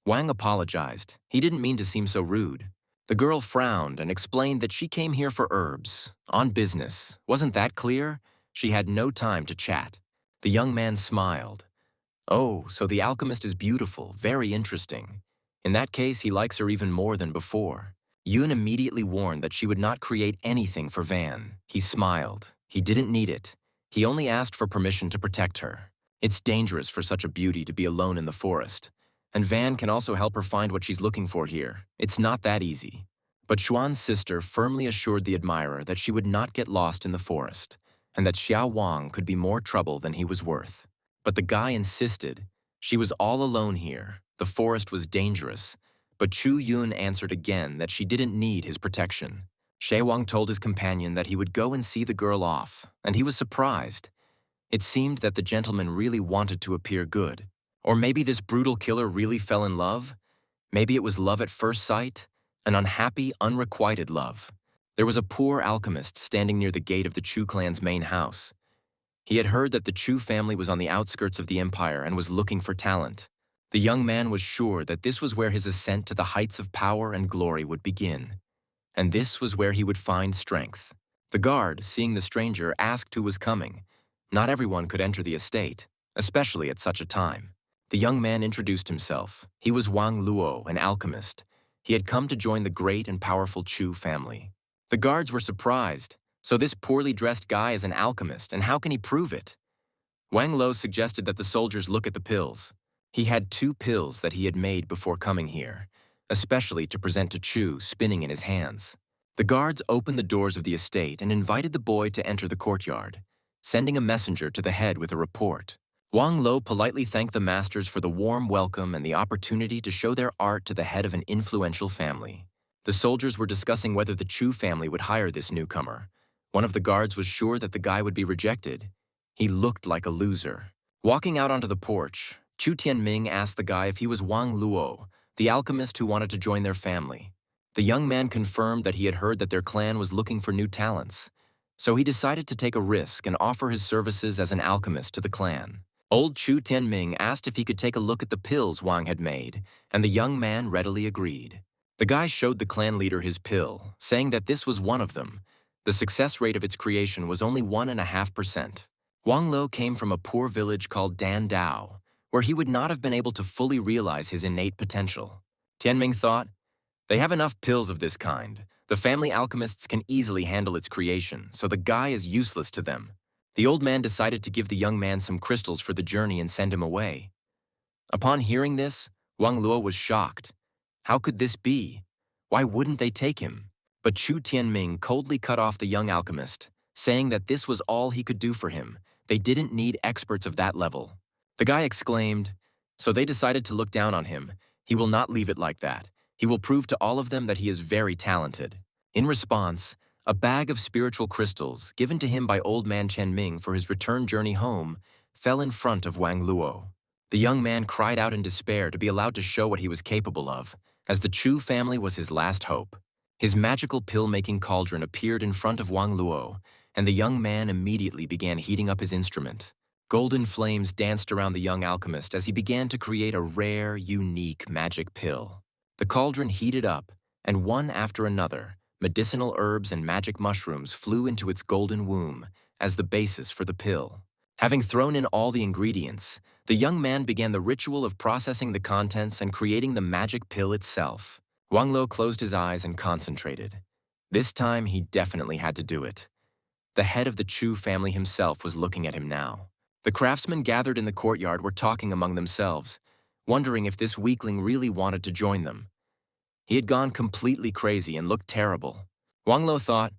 Wang apologized. He didn't mean to seem so rude. The girl frowned and explained that she came here for herbs, on business. Wasn't that clear? She had no time to chat. The young man smiled. Oh, so the alchemist is beautiful, very interesting. In that case, he likes her even more than before. Yun immediately warned that she would not create anything for Van. He smiled. He didn't need it. He only asked for permission to protect her. It's dangerous for such a beauty to be alone in the forest. And Van can also help her find what she's looking for here. It's not that easy. But Xuan's sister firmly assured the admirer that she would not get lost in the forest, and that Xiao Wang could be more trouble than he was worth. But the guy insisted. She was all alone here. The forest was dangerous. But Chu Yun answered again that she didn't need his protection. Xie Wang told his companion that he would go and see the girl off, and he was surprised. It seemed that the gentleman really wanted to appear good. Or maybe this brutal killer really fell in love? Maybe it was love at first sight? An unhappy, unrequited love. There was a poor alchemist standing near the gate of the Chu clan's main house. He had heard that the Chu family was on the outskirts of the empire and was looking for talent. The young man was sure that this was where his ascent to the heights of power and glory would begin. And this was where he would find strength. The guard, seeing the stranger, asked who was coming. Not everyone could enter the estate, especially at such a time. The young man introduced himself. He was Wang Luo, an alchemist. He had come to join the great and powerful Chu family. The guards were surprised. So this poorly dressed guy is an alchemist, and how can he prove it? Wang Lo suggested that the soldiers look at the pills. He had 2 pills that he had made before coming here, especially to present to Chu, spinning in his hands. The guards opened the doors of the estate and invited the boy to enter the courtyard, sending a messenger to the head with a report. Wang Lo politely thanked the masters for the warm welcome and the opportunity to show their art to the head of an influential family. The soldiers were discussing whether the Chu family would hire this newcomer. One of the guards was sure that the guy would be rejected. He looked like a loser. Walking out onto the porch, Chu Tianming asked the guy if he was Wang Luo, the alchemist who wanted to join their family. The young man confirmed that he had heard that their clan was looking for new talents, so he decided to take a risk and offer his services as an alchemist to the clan. Old Chu Tianming asked if he could take a look at the pills Wang had made, and the young man readily agreed. The guy showed the clan leader his pill, saying that this was one of them. The success rate of its creation was only 1.5%. Wang Lo came from a poor village called Dan Dao, where he would not have been able to fully realize his innate potential. Tianming thought, they have enough pills of this kind. The family alchemists can easily handle its creation, so the guy is useless to them. The old man decided to give the young man some crystals for the journey and send him away. Upon hearing this, Wang Luo was shocked. How could this be? Why wouldn't they take him? But Chu Tianming coldly cut off the young alchemist, saying that this was all he could do for him. They didn't need experts of that level. The guy exclaimed, so they decided to look down on him. He will not leave it like that. He will prove to all of them that he is very talented. In response, a bag of spiritual crystals, given to him by old man Tianming for his return journey home, fell in front of Wang Luo. The young man cried out in despair to be allowed to show what he was capable of, as the Chu family was his last hope. His magical pill-making cauldron appeared in front of Wang Luo, and the young man immediately began heating up his instrument. Golden flames danced around the young alchemist as he began to create a rare, unique magic pill. The cauldron heated up, and one after another, medicinal herbs and magic mushrooms flew into its golden womb as the basis for the pill. Having thrown in all the ingredients, the young man began the ritual of processing the contents and creating the magic pill itself. Wang Lo closed his eyes and concentrated. This time, he definitely had to do it. The head of the Chu family himself was looking at him now. The craftsmen gathered in the courtyard were talking among themselves, wondering if this weakling really wanted to join them. He had gone completely crazy and looked terrible. Wang Lo thought,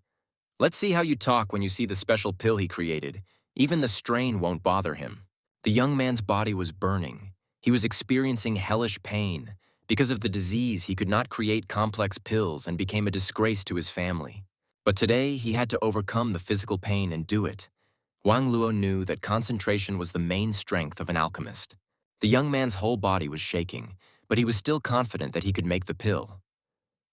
let's see how you talk when you see the special pill he created. Even the strain won't bother him. The young man's body was burning. He was experiencing hellish pain. Because of the disease, he could not create complex pills and became a disgrace to his family. But today, he had to overcome the physical pain and do it. Wang Luo knew that concentration was the main strength of an alchemist. The young man's whole body was shaking, but he was still confident that he could make the pill.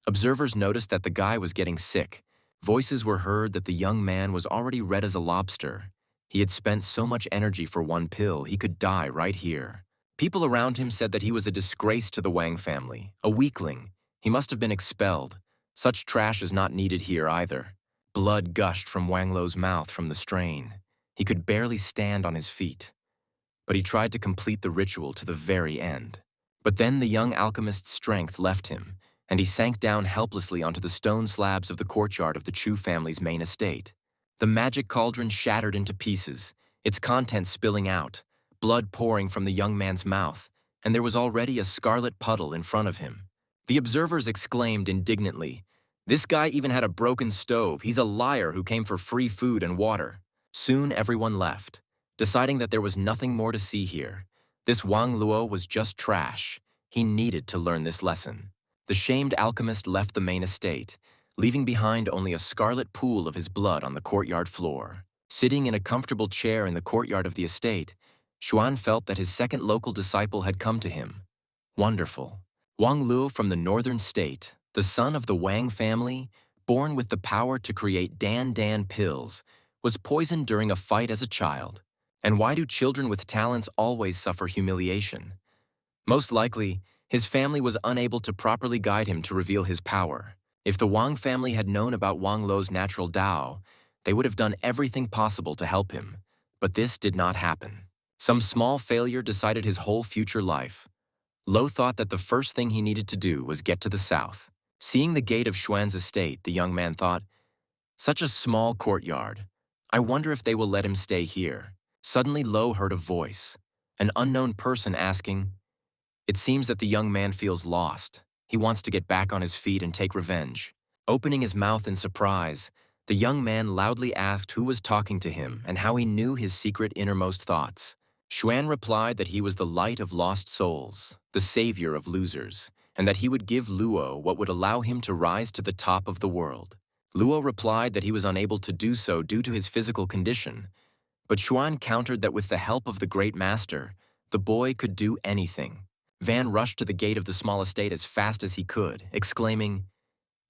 Observers noticed that the guy was getting sick. Voices were heard that the young man was already red as a lobster. He had spent so much energy for one pill, he could die right here. People around him said that he was a disgrace to the Wang family, a weakling. He must have been expelled. Such trash is not needed here either. Blood gushed from Wang Lo's mouth from the strain. He could barely stand on his feet. But he tried to complete the ritual to the very end. But then the young alchemist's strength left him, and he sank down helplessly onto the stone slabs of the courtyard of the Chu family's main estate. The magic cauldron shattered into pieces, its contents spilling out, blood pouring from the young man's mouth, and there was already a scarlet puddle in front of him. The observers exclaimed indignantly, "This guy even had a broken stove. He's a liar who came for free food and water." Soon everyone left, deciding that there was nothing more to see here. This Wang Luo was just trash. He needed to learn this lesson. The shamed alchemist left the main estate, leaving behind only a scarlet pool of his blood on the courtyard floor. Sitting in a comfortable chair in the courtyard of the estate, Xuan felt that his second local disciple had come to him. Wonderful. Wang Luo from the northern state, the son of the Wang family, born with the power to create Dan pills, was poisoned during a fight as a child. And why do children with talents always suffer humiliation? Most likely, his family was unable to properly guide him to reveal his power. If the Wang family had known about Wang Luo's natural Dao, they would have done everything possible to help him. But this did not happen. Some small failure decided his whole future life. Lo thought that the first thing he needed to do was get to the south. Seeing the gate of Xuan's estate, the young man thought, such a small courtyard. I wonder if they will let him stay here. Suddenly Lo heard a voice, an unknown person asking, "It seems that the young man feels lost. He wants to get back on his feet and take revenge." Opening his mouth in surprise, the young man loudly asked who was talking to him and how he knew his secret innermost thoughts. Xuan replied that he was the light of lost souls, the savior of losers, and that he would give Luo what would allow him to rise to the top of the world. Luo replied that he was unable to do so due to his physical condition, but Xuan countered that with the help of the great master, the boy could do anything. Van rushed to the gate of the small estate as fast as he could, exclaiming,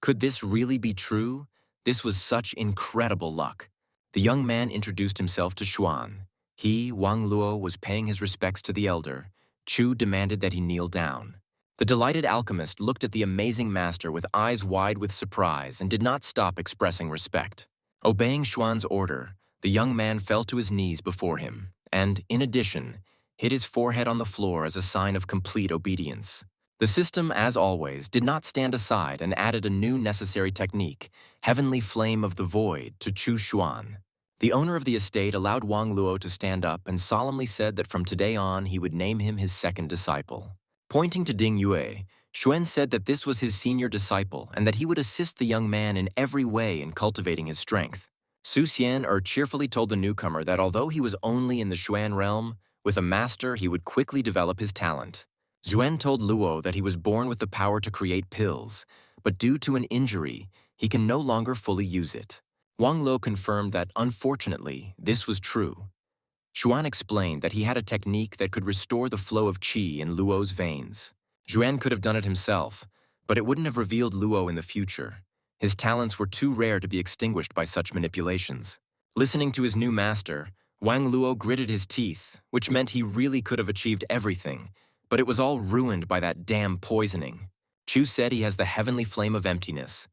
"Could this really be true? This was such incredible luck." The young man introduced himself to Xuan. He, Wang Luo, was paying his respects to the elder. Chu demanded that he kneel down. The delighted alchemist looked at the amazing master with eyes wide with surprise and did not stop expressing respect. Obeying Xuan's order, the young man fell to his knees before him and, in addition, hit his forehead on the floor as a sign of complete obedience. The system, as always, did not stand aside and added a new necessary technique, Heavenly Flame of the Void, to Chu Xuan. The owner of the estate allowed Wang Luo to stand up and solemnly said that from today on he would name him his second disciple. Pointing to Ding Yue, Xuan said that this was his senior disciple and that he would assist the young man in every way in cultivating his strength. Su Xian cheerfully told the newcomer that although he was only in the Xuan realm, with a master he would quickly develop his talent. Xuan told Luo that he was born with the power to create pills, but due to an injury, he can no longer fully use it. Wang Luo confirmed that, unfortunately, this was true. Xuan explained that he had a technique that could restore the flow of qi in Luo's veins. Xuan could have done it himself, but it wouldn't have revealed Luo in the future. His talents were too rare to be extinguished by such manipulations. Listening to his new master, Wang Luo gritted his teeth, which meant he really could have achieved everything, but it was all ruined by that damn poisoning. Chu said he has the heavenly flame of emptiness.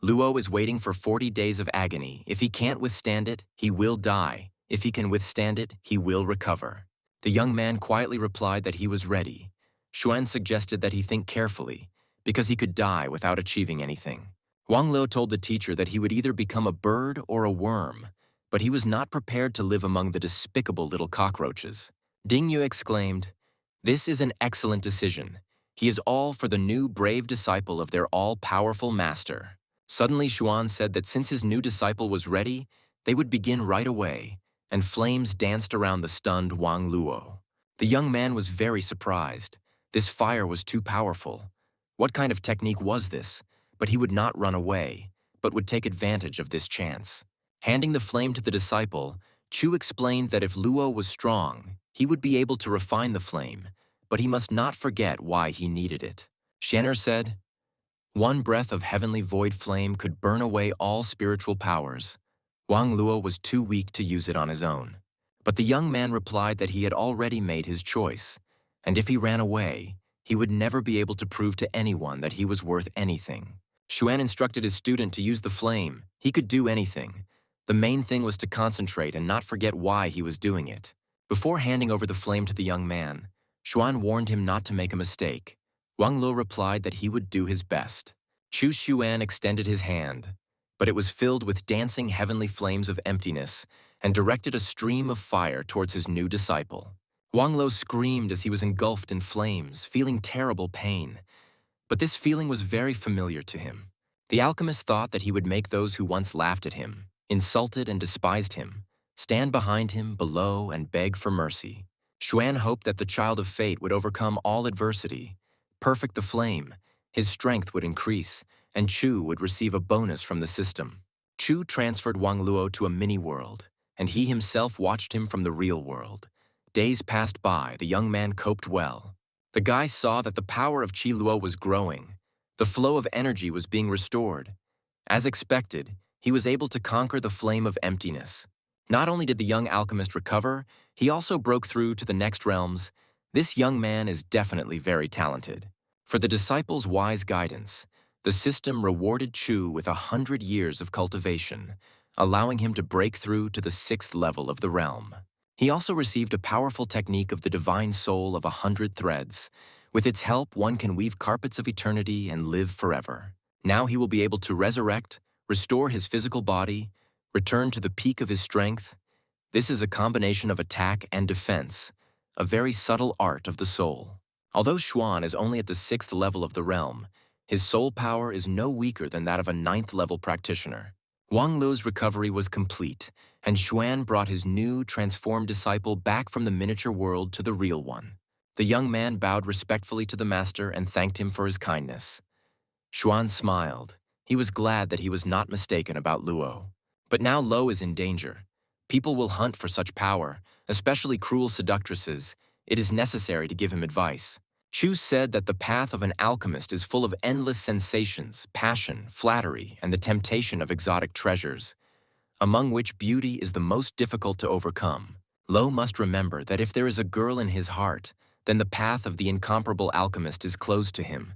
Luo is waiting for 40 days of agony. If he can't withstand it, he will die. If he can withstand it, he will recover. The young man quietly replied that he was ready. Xuan suggested that he think carefully, because he could die without achieving anything. Wang Luo told the teacher that he would either become a bird or a worm, but he was not prepared to live among the despicable little cockroaches. Ding Yu exclaimed, "This is an excellent decision. He is all for the new brave disciple of their all-powerful master." Suddenly Xuan said that since his new disciple was ready, they would begin right away, and flames danced around the stunned Wang Luo. The young man was very surprised. This fire was too powerful. What kind of technique was this? But he would not run away, but would take advantage of this chance. Handing the flame to the disciple, Chu explained that if Luo was strong, he would be able to refine the flame, but he must not forget why he needed it. Shanner said, "One breath of heavenly void flame could burn away all spiritual powers." Wang Luo was too weak to use it on his own. But the young man replied that he had already made his choice, and if he ran away, he would never be able to prove to anyone that he was worth anything. Xuan instructed his student to use the flame. He could do anything. The main thing was to concentrate and not forget why he was doing it. Before handing over the flame to the young man, Xuan warned him not to make a mistake. Wang Luo replied that he would do his best. Chu Xuan extended his hand, but it was filled with dancing heavenly flames of emptiness and directed a stream of fire towards his new disciple. Wang Luo screamed as he was engulfed in flames, feeling terrible pain. But this feeling was very familiar to him. The alchemist thought that he would make those who once laughed at him, insulted and despised him, stand behind him below and beg for mercy. Xuan hoped that the child of fate would overcome all adversity, perfect the flame, his strength would increase, and Chu would receive a bonus from the system. Chu transferred Wang Luo to a mini-world, and he himself watched him from the real world. Days passed by, the young man coped well. The guy saw that the power of Qi Luo was growing. The flow of energy was being restored. As expected, he was able to conquer the flame of emptiness. Not only did the young alchemist recover, he also broke through to the next realms. This young man is definitely very talented. For the disciples' wise guidance, the system rewarded Chu with 100 years of cultivation, allowing him to break through to the 6th level of the realm. He also received a powerful technique of the divine soul of 100 threads. With its help, one can weave carpets of eternity and live forever. Now he will be able to resurrect, restore his physical body, return to the peak of his strength. This is a combination of attack and defense, a very subtle art of the soul. Although Xuan is only at the 6th level of the realm, his soul power is no weaker than that of a 9th level practitioner. Wang Lu's recovery was complete, and Xuan brought his new, transformed disciple back from the miniature world to the real one. The young man bowed respectfully to the master and thanked him for his kindness. Xuan smiled. He was glad that he was not mistaken about Luo. But now Lo is in danger. People will hunt for such power, especially cruel seductresses. It is necessary to give him advice. Chu said that the path of an alchemist is full of endless sensations, passion, flattery, and the temptation of exotic treasures, among which beauty is the most difficult to overcome. Lo must remember that if there is a girl in his heart, then the path of the incomparable alchemist is closed to him.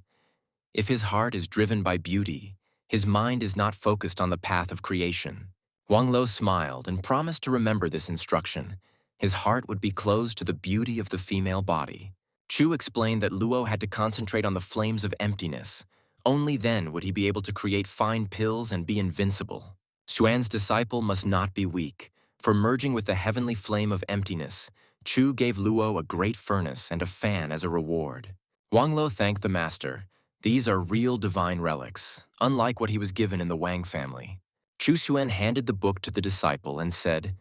If his heart is driven by beauty, his mind is not focused on the path of creation. Wang Lo smiled and promised to remember this instruction. His heart would be closed to the beauty of the female body. Chu explained that Luo had to concentrate on the flames of emptiness. Only then would he be able to create fine pills and be invincible. Xuan's disciple must not be weak. For merging with the heavenly flame of emptiness, Chu gave Luo a great furnace and a fan as a reward. Wang Lo thanked the master. These are real divine relics, unlike what he was given in the Wang family. Chu Xuan handed the book to the disciple and said,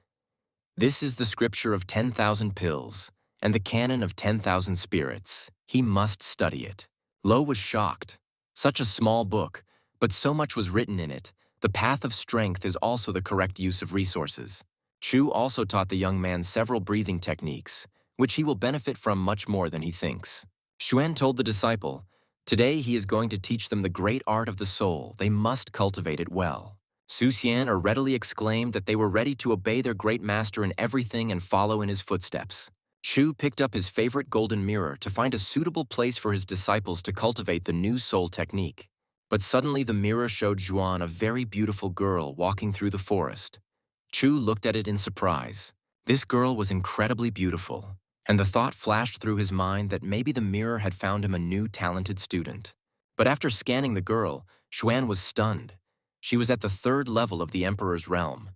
"This is the scripture of 10,000 pills and the canon of 10,000 spirits. He must study it." Lo was shocked. Such a small book, but so much was written in it. The path of strength is also the correct use of resources. Chu also taught the young man several breathing techniques, which he will benefit from much more than he thinks. Xuan told the disciple, "Today he is going to teach them the great art of the soul. They must cultivate it well." Su Xian readily exclaimed that they were ready to obey their great master in everything and follow in his footsteps. Chu picked up his favorite golden mirror to find a suitable place for his disciples to cultivate the new soul technique. But suddenly the mirror showed Xuan a very beautiful girl walking through the forest. Chu looked at it in surprise. This girl was incredibly beautiful, and the thought flashed through his mind that maybe the mirror had found him a new talented student. But after scanning the girl, Xuan was stunned. She was at the 3rd level of the Emperor's realm.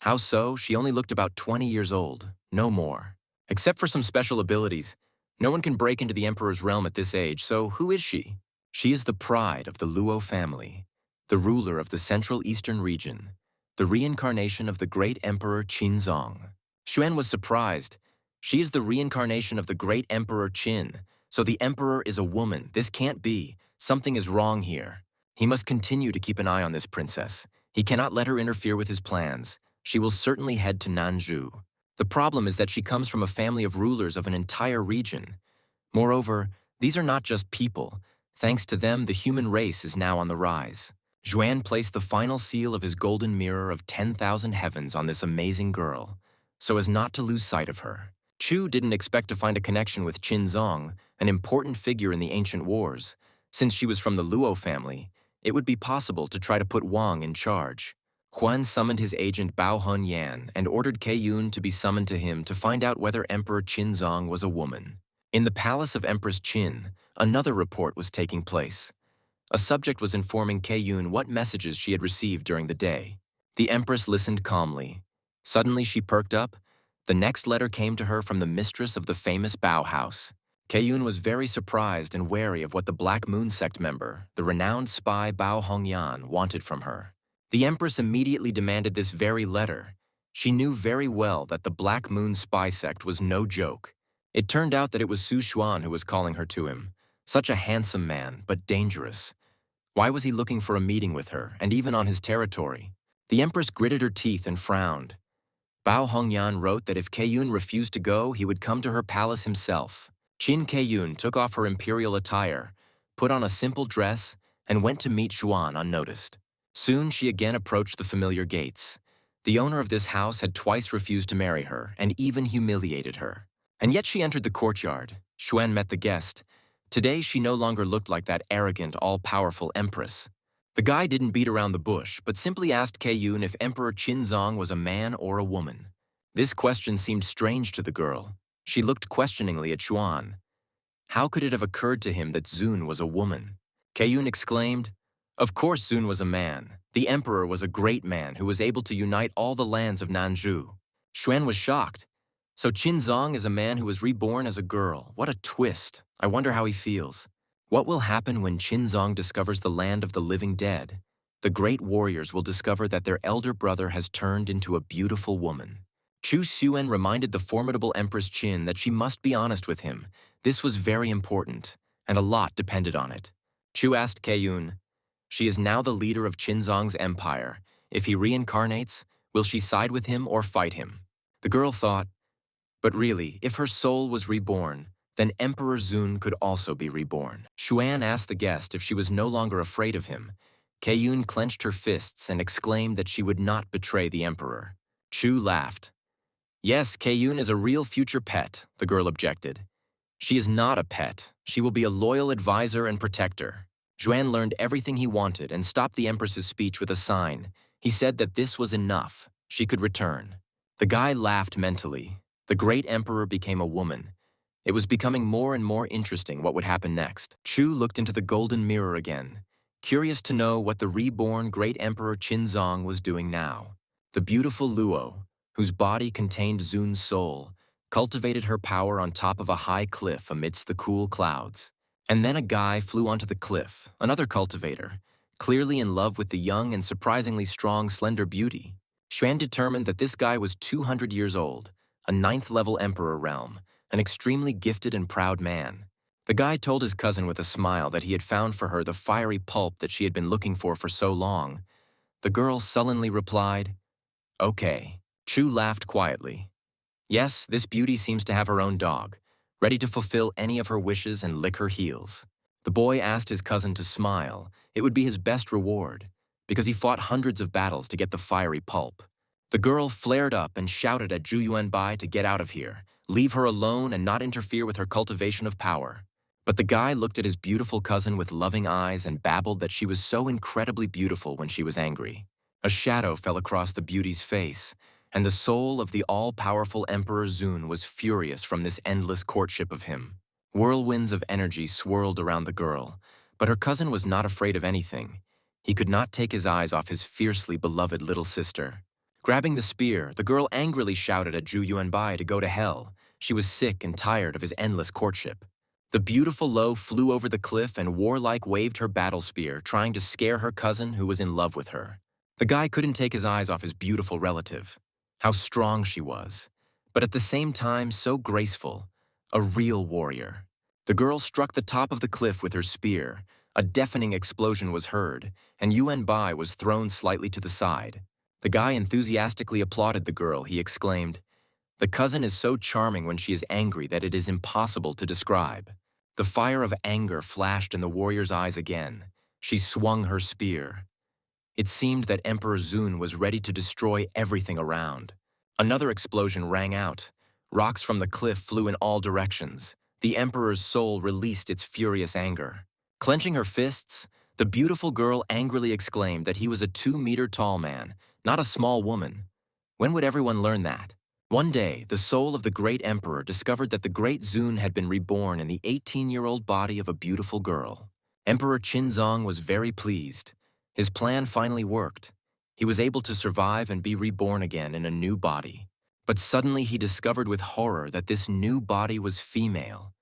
How so? She only looked about 20 years old, no more. Except for some special abilities, no one can break into the Emperor's realm at this age, so who is she? She is the pride of the Luo family, the ruler of the Central Eastern region, the reincarnation of the great Emperor Qinzong. Xuan was surprised. She is the reincarnation of the great Emperor Qin, so the Emperor is a woman. This can't be. Something is wrong here. He must continue to keep an eye on this princess. He cannot let her interfere with his plans. She will certainly head to Nanzhou. The problem is that she comes from a family of rulers of an entire region. Moreover, these are not just people. Thanks to them, the human race is now on the rise. Xuan placed the final seal of his golden mirror of 10,000 heavens on this amazing girl, so as not to lose sight of her. Chu didn't expect to find a connection with Qinzong, an important figure in the ancient wars. Since she was from the Luo family, it would be possible to try to put Wang in charge. Huan summoned his agent Bao Hun Yan and ordered Ke Yun to be summoned to him to find out whether Emperor Qinzong was a woman. In the palace of Empress Qin, another report was taking place. A subject was informing Ke Yun what messages she had received during the day. The Empress listened calmly. Suddenly she perked up. The next letter came to her from the mistress of the famous Bao House. Ke Yun was very surprised and wary of what the Black Moon Sect member, the renowned spy Bao Hongyan, wanted from her. The Empress immediately demanded this very letter. She knew very well that the Black Moon spy sect was no joke. It turned out that it was Su Xuan who was calling her to him. Such a handsome man, but dangerous. Why was he looking for a meeting with her, and even on his territory? The Empress gritted her teeth and frowned. Bao Hongyan wrote that if Ke Yun refused to go, he would come to her palace himself. Qin Ke Yun took off her imperial attire, put on a simple dress, and went to meet Xuan unnoticed. Soon she again approached the familiar gates. The owner of this house had twice refused to marry her and even humiliated her. And yet she entered the courtyard. Xuan met the guest. Today she no longer looked like that arrogant, all-powerful empress. The guy didn't beat around the bush, but simply asked Ke Yun if Emperor Qinzong was a man or a woman. This question seemed strange to the girl. She looked questioningly at Xuan. How could it have occurred to him that Zun was a woman? Ke Yun exclaimed, "Of course Zun was a man. The emperor was a great man who was able to unite all the lands of Nanzhou." Xuan was shocked. So Qinzong is a man who was reborn as a girl. What a twist. I wonder how he feels. What will happen when Qinzong discovers the land of the living dead? The great warriors will discover that their elder brother has turned into a beautiful woman. Chu Xuan reminded the formidable Empress Qin that she must be honest with him. This was very important, and a lot depended on it. Chu asked Keiyun, "She is now the leader of Qinzong's empire. If he reincarnates, will she side with him or fight him?" The girl thought, but really, if her soul was reborn, then Emperor Zun could also be reborn. Xuan asked the guest if she was no longer afraid of him. Keiyun clenched her fists and exclaimed that she would not betray the emperor. Chu laughed. "Yes, Keiyun is a real future pet," the girl objected. "She is not a pet. She will be a loyal advisor and protector." Xuan learned everything he wanted and stopped the empress's speech with a sign. He said that this was enough. She could return. The guy laughed mentally. The great emperor became a woman. It was becoming more and more interesting what would happen next. Chu looked into the golden mirror again, curious to know what the reborn great emperor Qinzong was doing now. The beautiful Luo, whose body contained Zun's soul, cultivated her power on top of a high cliff amidst the cool clouds. And then a guy flew onto the cliff, another cultivator, clearly in love with the young and surprisingly strong slender beauty. Xuan determined that this guy was 200 years old, a 9th-level emperor realm, an extremely gifted and proud man. The guy told his cousin with a smile that he had found for her the fiery pulp that she had been looking for so long. The girl sullenly replied, "Okay." Chu laughed quietly. Yes, this beauty seems to have her own dog, ready to fulfill any of her wishes and lick her heels. The boy asked his cousin to smile. It would be his best reward, because he fought hundreds of battles to get the fiery pulp. The girl flared up and shouted at Zhu Yuanbai to get out of here, leave her alone and not interfere with her cultivation of power. But the guy looked at his beautiful cousin with loving eyes and babbled that she was so incredibly beautiful when she was angry. A shadow fell across the beauty's face, and the soul of the all-powerful Emperor Zun was furious from this endless courtship of him. Whirlwinds of energy swirled around the girl, but her cousin was not afraid of anything. He could not take his eyes off his fiercely beloved little sister. Grabbing the spear, the girl angrily shouted at Zhu Yuanbai to go to hell. She was sick and tired of his endless courtship. The beautiful Lo flew over the cliff and warlike waved her battle spear, trying to scare her cousin who was in love with her. The guy couldn't take his eyes off his beautiful relative. How strong she was, but at the same time so graceful, a real warrior. The girl struck the top of the cliff with her spear. A deafening explosion was heard, and Yuan Bai was thrown slightly to the side. The guy enthusiastically applauded the girl. He exclaimed, "The cousin is so charming when she is angry that it is impossible to describe." The fire of anger flashed in the warrior's eyes again. She swung her spear. It seemed that Emperor Zun was ready to destroy everything around. Another explosion rang out. Rocks from the cliff flew in all directions. The Emperor's soul released its furious anger. Clenching her fists, the beautiful girl angrily exclaimed that he was a 2-meter-tall man, not a small woman. When would everyone learn that? One day, the soul of the great emperor discovered that the great Zun had been reborn in the 18-year-old body of a beautiful girl. Emperor Qinzong was very pleased. His plan finally worked. He was able to survive and be reborn again in a new body. But suddenly he discovered with horror that this new body was female.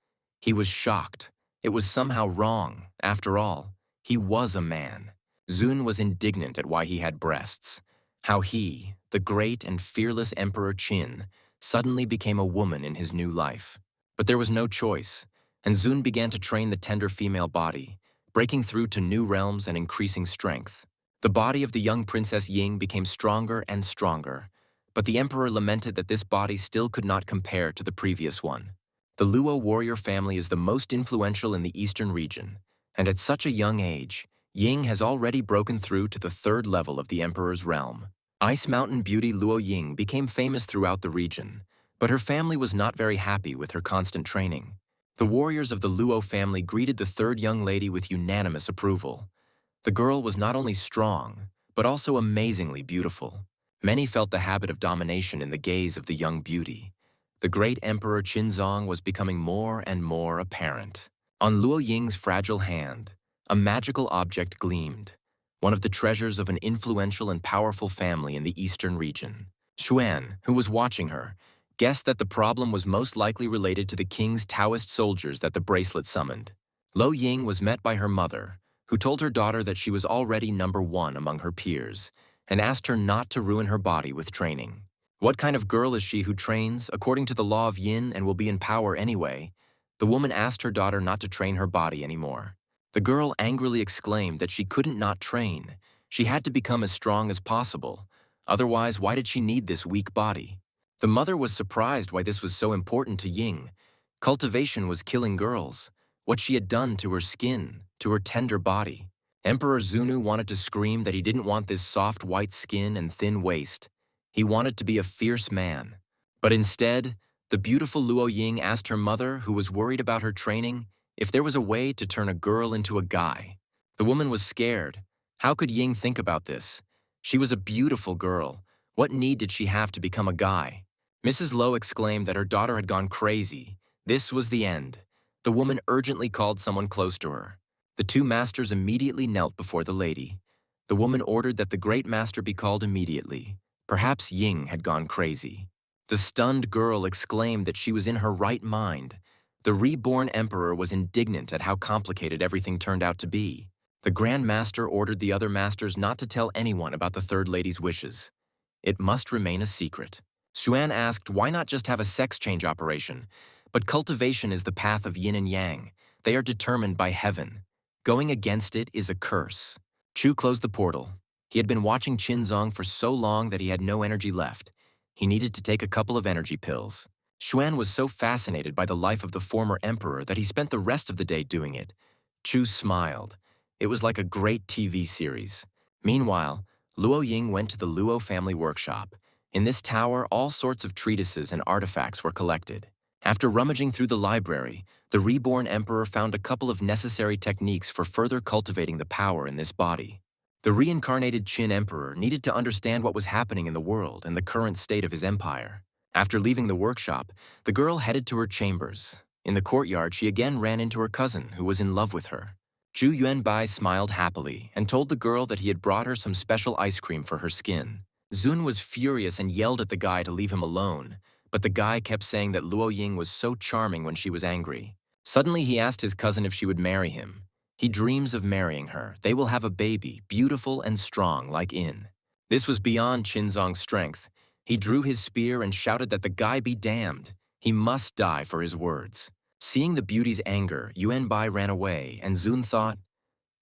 He was shocked. It was somehow wrong. After all, he was a man. Zun was indignant at why he had breasts. How he, the great and fearless Emperor Qin, suddenly became a woman in his new life. But there was no choice, and Zun began to train the tender female body, breaking through to new realms and increasing strength. The body of the young Princess Ying became stronger and stronger, but the emperor lamented that this body still could not compare to the previous one. The Luo warrior family is the most influential in the eastern region, and at such a young age, Ying has already broken through to the 3rd level of the emperor's realm. Ice Mountain beauty Luo Ying became famous throughout the region, but her family was not very happy with her constant training. The warriors of the Luo family greeted the 3rd young lady with unanimous approval. The girl was not only strong, but also amazingly beautiful. Many felt the habit of domination in the gaze of the young beauty. The great Emperor Qinzong was becoming more and more apparent. On Luo Ying's fragile hand, a magical object gleamed, one of the treasures of an influential and powerful family in the eastern region. Xuan, who was watching her, guessed that the problem was most likely related to the king's Taoist soldiers that the bracelet summoned. Lo Ying was met by her mother, who told her daughter that she was already #1 among her peers, and asked her not to ruin her body with training. What kind of girl is she who trains, according to the law of yin, and will be in power anyway? The woman asked her daughter not to train her body anymore. The girl angrily exclaimed that she couldn't not train. She had to become as strong as possible. Otherwise, why did she need this weak body? The mother was surprised why this was so important to Ying. Cultivation was killing girls. What she had done to her skin, to her tender body. Emperor Zunu wanted to scream that he didn't want this soft white skin and thin waist. He wanted to be a fierce man. But instead, the beautiful Luo Ying asked her mother, who was worried about her training, if there was a way to turn a girl into a guy. The woman was scared. How could Ying think about this? She was a beautiful girl. What need did she have to become a guy? Mrs. Lo exclaimed that her daughter had gone crazy. This was the end. The woman urgently called someone close to her. The two masters immediately knelt before the lady. The woman ordered that the great master be called immediately. Perhaps Ying had gone crazy. The stunned girl exclaimed that she was in her right mind. The reborn emperor was indignant at how complicated everything turned out to be. The Grand Master ordered the other masters not to tell anyone about the third lady's wishes. It must remain a secret. Xuan asked why not just have a sex change operation, but cultivation is the path of yin and yang. They are determined by heaven. Going against it is a curse. Chu closed the portal. He had been watching Qinzong for so long that he had no energy left. He needed to take a couple of energy pills. Xuan was so fascinated by the life of the former emperor that he spent the rest of the day doing it. Chu smiled. It was like a great TV series. Meanwhile, Luo Ying went to the Luo family workshop. In this tower, all sorts of treatises and artifacts were collected. After rummaging through the library, the reborn emperor found a couple of necessary techniques for further cultivating the power in this body. The reincarnated Qin emperor needed to understand what was happening in the world and the current state of his empire. After leaving the workshop, the girl headed to her chambers. In the courtyard, she again ran into her cousin, who was in love with her. Zhu Yuanbai smiled happily and told the girl that he had brought her some special ice cream for her skin. Zun was furious and yelled at the guy to leave him alone, but the guy kept saying that Luo Ying was so charming when she was angry. Suddenly, he asked his cousin if she would marry him. He dreams of marrying her. They will have a baby, beautiful and strong like In. This was beyond Qinzong's strength. He drew his spear and shouted that the guy be damned. He must die for his words. Seeing the beauty's anger, Yuanbai ran away, and Zun thought,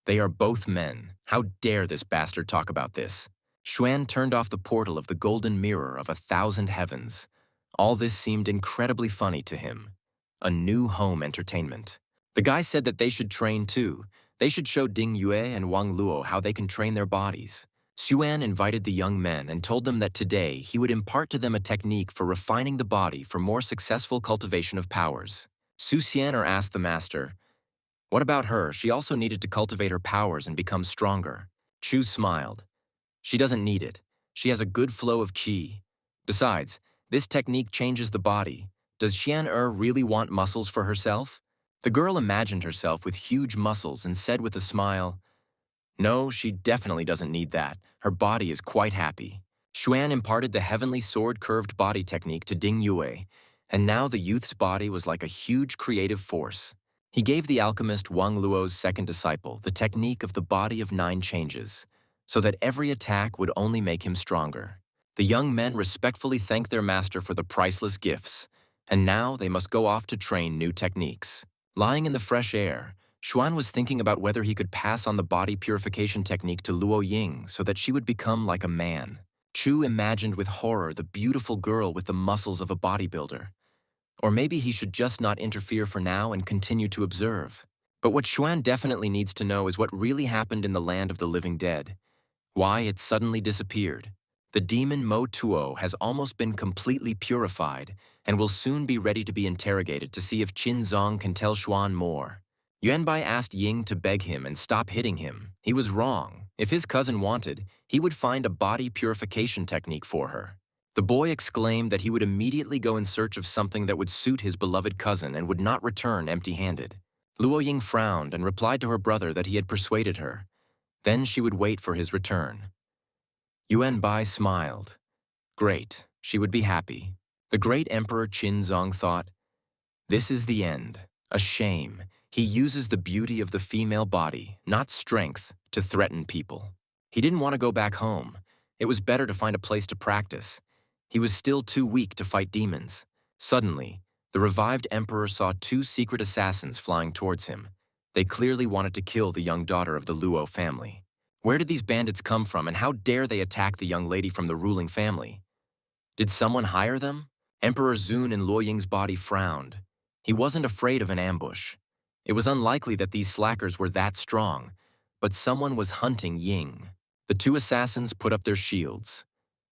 "They are both men. How dare this bastard talk about this?" Xuan turned off the portal of the golden mirror of 1,000 heavens. All this seemed incredibly funny to him. A new home entertainment. The guy said that they should train too. They should show Ding Yue and Wang Luo how they can train their bodies. Xuan invited the young men and told them that today he would impart to them a technique for refining the body for more successful cultivation of powers. Su Xianer asked the master, "What about her? She also needed to cultivate her powers and become stronger." Chu smiled. "She doesn't need it. She has a good flow of qi. Besides, this technique changes the body. Does Xian really want muscles for herself?" The girl imagined herself with huge muscles and said with a smile, "No, she definitely doesn't need that. Her body is quite happy." Xuan imparted the heavenly sword-curved body technique to Ding Yue, and now the youth's body was like a huge creative force. He gave the alchemist Wang Luo's second disciple the technique of the body of 9 changes, so that every attack would only make him stronger. The young men respectfully thanked their master for the priceless gifts, and now they must go off to train new techniques. Lying in the fresh air, Xuan was thinking about whether he could pass on the body purification technique to Luo Ying so that she would become like a man. Chu imagined with horror the beautiful girl with the muscles of a bodybuilder. Or maybe he should just not interfere for now and continue to observe. But what Xuan definitely needs to know is what really happened in the land of the living dead. Why it suddenly disappeared. The demon Mo Tuo has almost been completely purified and will soon be ready to be interrogated to see if Qinzong can tell Xuan more. Yuanbai asked Ying to beg him and stop hitting him. He was wrong. If his cousin wanted, he would find a body purification technique for her. The boy exclaimed that he would immediately go in search of something that would suit his beloved cousin and would not return empty-handed. Luo Ying frowned and replied to her brother that he had persuaded her. Then she would wait for his return. Yuanbai smiled. Great, she would be happy. The great Emperor Qinzong thought, this is the end. A shame. He uses the beauty of the female body, not strength, to threaten people. He didn't want to go back home. It was better to find a place to practice. He was still too weak to fight demons. Suddenly, the revived emperor saw two secret assassins flying towards him. They clearly wanted to kill the young daughter of the Luo family. Where did these bandits come from, and how dare they attack the young lady from the ruling family? Did someone hire them? Emperor Zun in Luo Ying's body frowned. He wasn't afraid of an ambush. It was unlikely that these slackers were that strong, but someone was hunting Ying. The two assassins put up their shields.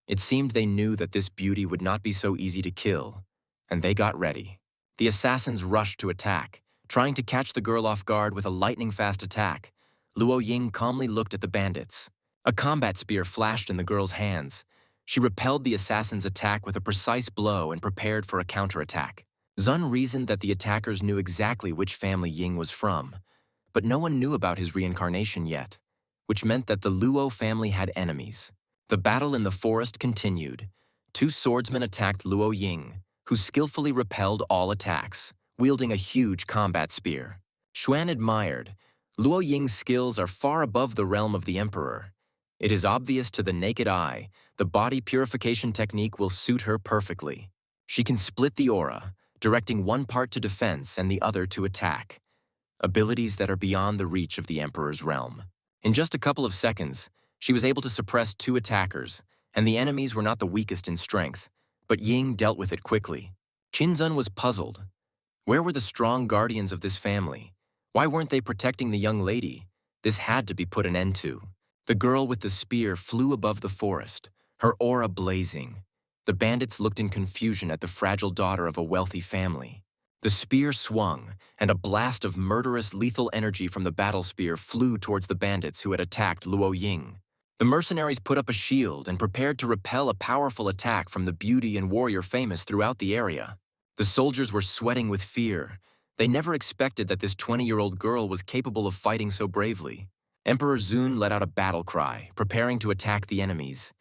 It seemed they knew that this beauty would not be so easy to kill, and they got ready. The assassins rushed to attack, trying to catch the girl off guard with a lightning-fast attack. Luo Ying calmly looked at the bandits. A combat spear flashed in the girl's hands. She repelled the assassin's attack with a precise blow and prepared for a counterattack. Zun reasoned that the attackers knew exactly which family Ying was from, but no one knew about his reincarnation yet, which meant that the Luo family had enemies. The battle in the forest continued. Two swordsmen attacked Luo Ying, who skillfully repelled all attacks, wielding a huge combat spear. Xuan admired. Luo Ying's skills are far above the realm of the emperor. It is obvious to the naked eye, the body purification technique will suit her perfectly. She can split the aura, directing one part to defense and the other to attack. Abilities that are beyond the reach of the emperor's realm. In just a couple of seconds, she was able to suppress two attackers, and the enemies were not the weakest in strength, but Ying dealt with it quickly. Qinzun was puzzled. Where were the strong guardians of this family? Why weren't they protecting the young lady? This had to be put an end to. The girl with the spear flew above the forest, her aura blazing. The bandits looked in confusion at the fragile daughter of a wealthy family. The spear swung, and a blast of murderous, lethal energy from the battle spear flew towards the bandits who had attacked Luo Ying. The mercenaries put up a shield and prepared to repel a powerful attack from the beauty and warrior famous throughout the area. The soldiers were sweating with fear. They never expected that this 20-year-old girl was capable of fighting so bravely. Emperor Zun let out a battle cry, preparing to attack the enemies.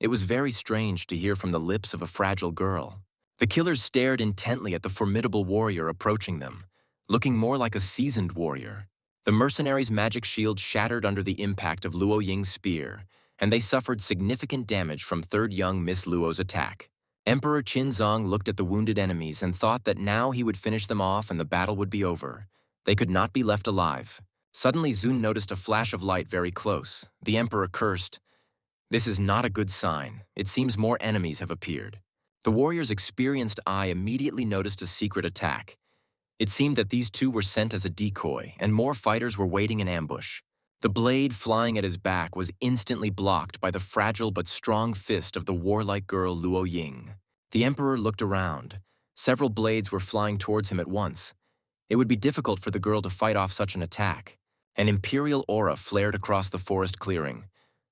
It was very strange to hear from the lips of a fragile girl. The killers stared intently at the formidable warrior approaching them, looking more like a seasoned warrior. The mercenaries' magic shield shattered under the impact of Luo Ying's spear, and they suffered significant damage from third young Miss Luo's attack. Emperor Qinzong looked at the wounded enemies and thought that now he would finish them off and the battle would be over. They could not be left alive. Suddenly Zun noticed a flash of light very close. The emperor cursed. This is not a good sign. It seems more enemies have appeared. The warrior's experienced eye immediately noticed a secret attack. It seemed that these two were sent as a decoy, and more fighters were waiting in ambush. The blade flying at his back was instantly blocked by the fragile but strong fist of the warlike girl Luo Ying. The emperor looked around. Several blades were flying towards him at once. It would be difficult for the girl to fight off such an attack. An imperial aura flared across the forest clearing.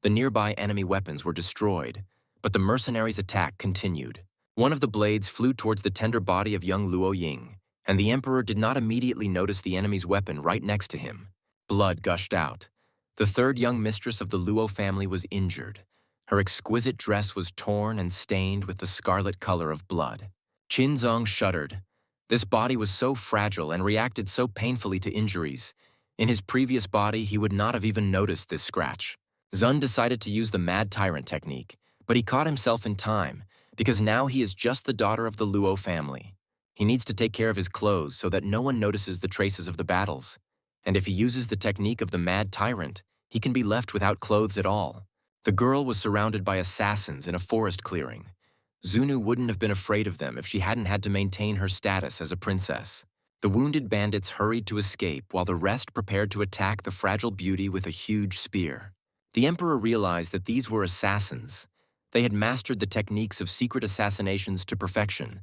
The nearby enemy weapons were destroyed, but the mercenaries' attack continued. One of the blades flew towards the tender body of young Luo Ying, and the emperor did not immediately notice the enemy's weapon right next to him. Blood gushed out. The third young mistress of the Luo family was injured. Her exquisite dress was torn and stained with the scarlet color of blood. Qinzong shuddered. This body was so fragile and reacted so painfully to injuries. In his previous body, he would not have even noticed this scratch. Zun decided to use the mad tyrant technique, but he caught himself in time, because now he is just the daughter of the Luo family. He needs to take care of his clothes so that no one notices the traces of the battles. And if he uses the technique of the mad tyrant, he can be left without clothes at all. The girl was surrounded by assassins in a forest clearing. Zunu wouldn't have been afraid of them if she hadn't had to maintain her status as a princess. The wounded bandits hurried to escape while the rest prepared to attack the fragile beauty with a huge spear. The emperor realized that these were assassins. They had mastered the techniques of secret assassinations to perfection.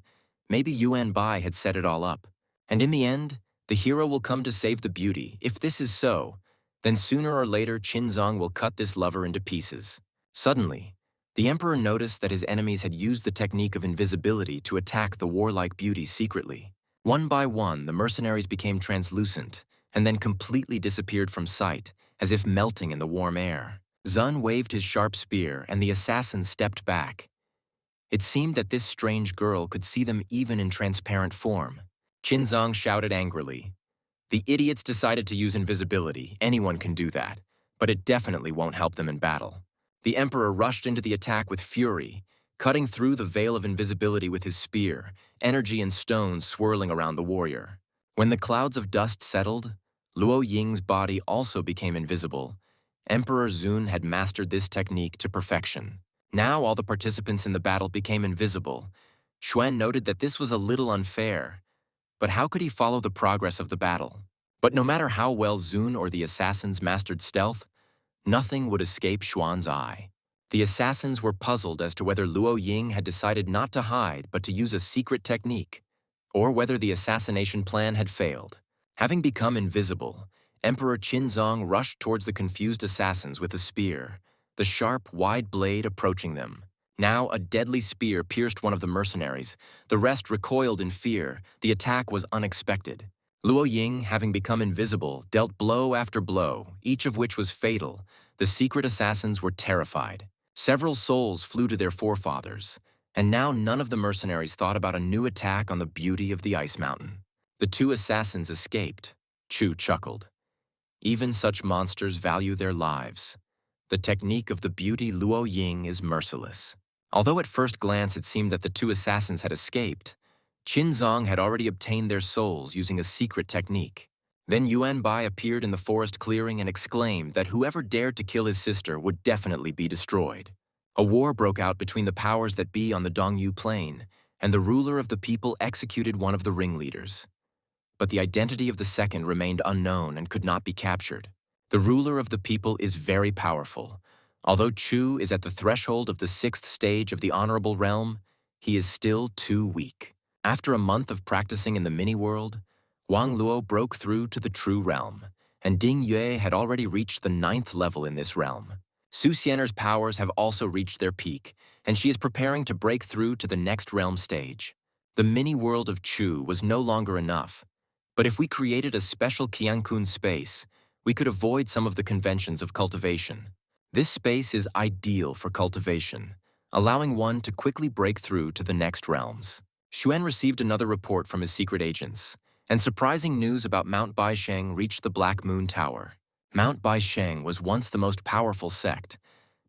Maybe Yuan Bai had set it all up. And in the end, the hero will come to save the beauty. If this is so, then sooner or later Qinzong will cut this lover into pieces. Suddenly, the emperor noticed that his enemies had used the technique of invisibility to attack the warlike beauty secretly. One by one, the mercenaries became translucent and then completely disappeared from sight, as if melting in the warm air. Zun waved his sharp spear, and the assassins stepped back. It seemed that this strange girl could see them even in transparent form. Qinzong shouted angrily. The idiots decided to use invisibility. Anyone can do that, but it definitely won't help them in battle. The emperor rushed into the attack with fury, cutting through the veil of invisibility with his spear, energy and stones swirling around the warrior. When the clouds of dust settled, Luo Ying's body also became invisible. Emperor Zun had mastered this technique to perfection. Now all the participants in the battle became invisible. Xuan noted that this was a little unfair, but how could he follow the progress of the battle? But no matter how well Zun or the assassins mastered stealth, nothing would escape Xuan's eye. The assassins were puzzled as to whether Luo Ying had decided not to hide but to use a secret technique, or whether the assassination plan had failed. Having become invisible, Emperor Qinzong rushed towards the confused assassins with a spear, the sharp, wide blade approaching them. Now a deadly spear pierced one of the mercenaries. The rest recoiled in fear. The attack was unexpected. Luo Ying, having become invisible, dealt blow after blow, each of which was fatal. The secret assassins were terrified. Several souls flew to their forefathers, and now none of the mercenaries thought about a new attack on the beauty of the ice mountain. The two assassins escaped. Chu chuckled. Even such monsters value their lives. The technique of the beauty Luo Ying is merciless. Although at first glance it seemed that the two assassins had escaped, Qinzong had already obtained their souls using a secret technique. Then Yuan Bai appeared in the forest clearing and exclaimed that whoever dared to kill his sister would definitely be destroyed. A war broke out between the powers that be on the Dongyu Plain, and the ruler of the people executed one of the ringleaders. But the identity of the second remained unknown and could not be captured. The ruler of the people is very powerful. Although Chu is at the threshold of the 6th stage of the honorable realm, he is still too weak. After a month of practicing in the mini-world, Wang Luo broke through to the true realm, and Ding Yue had already reached the 9th level in this realm. Su Xianer's powers have also reached their peak, and she is preparing to break through to the next realm stage. The mini-world of Chu was no longer enough, but if we created a special Qiankun space, we could avoid some of the conventions of cultivation. This space is ideal for cultivation, allowing one to quickly break through to the next realms. Xuan received another report from his secret agents, and surprising news about Mount Baisheng reached the Black Moon Tower. Mount Baisheng was once the most powerful sect,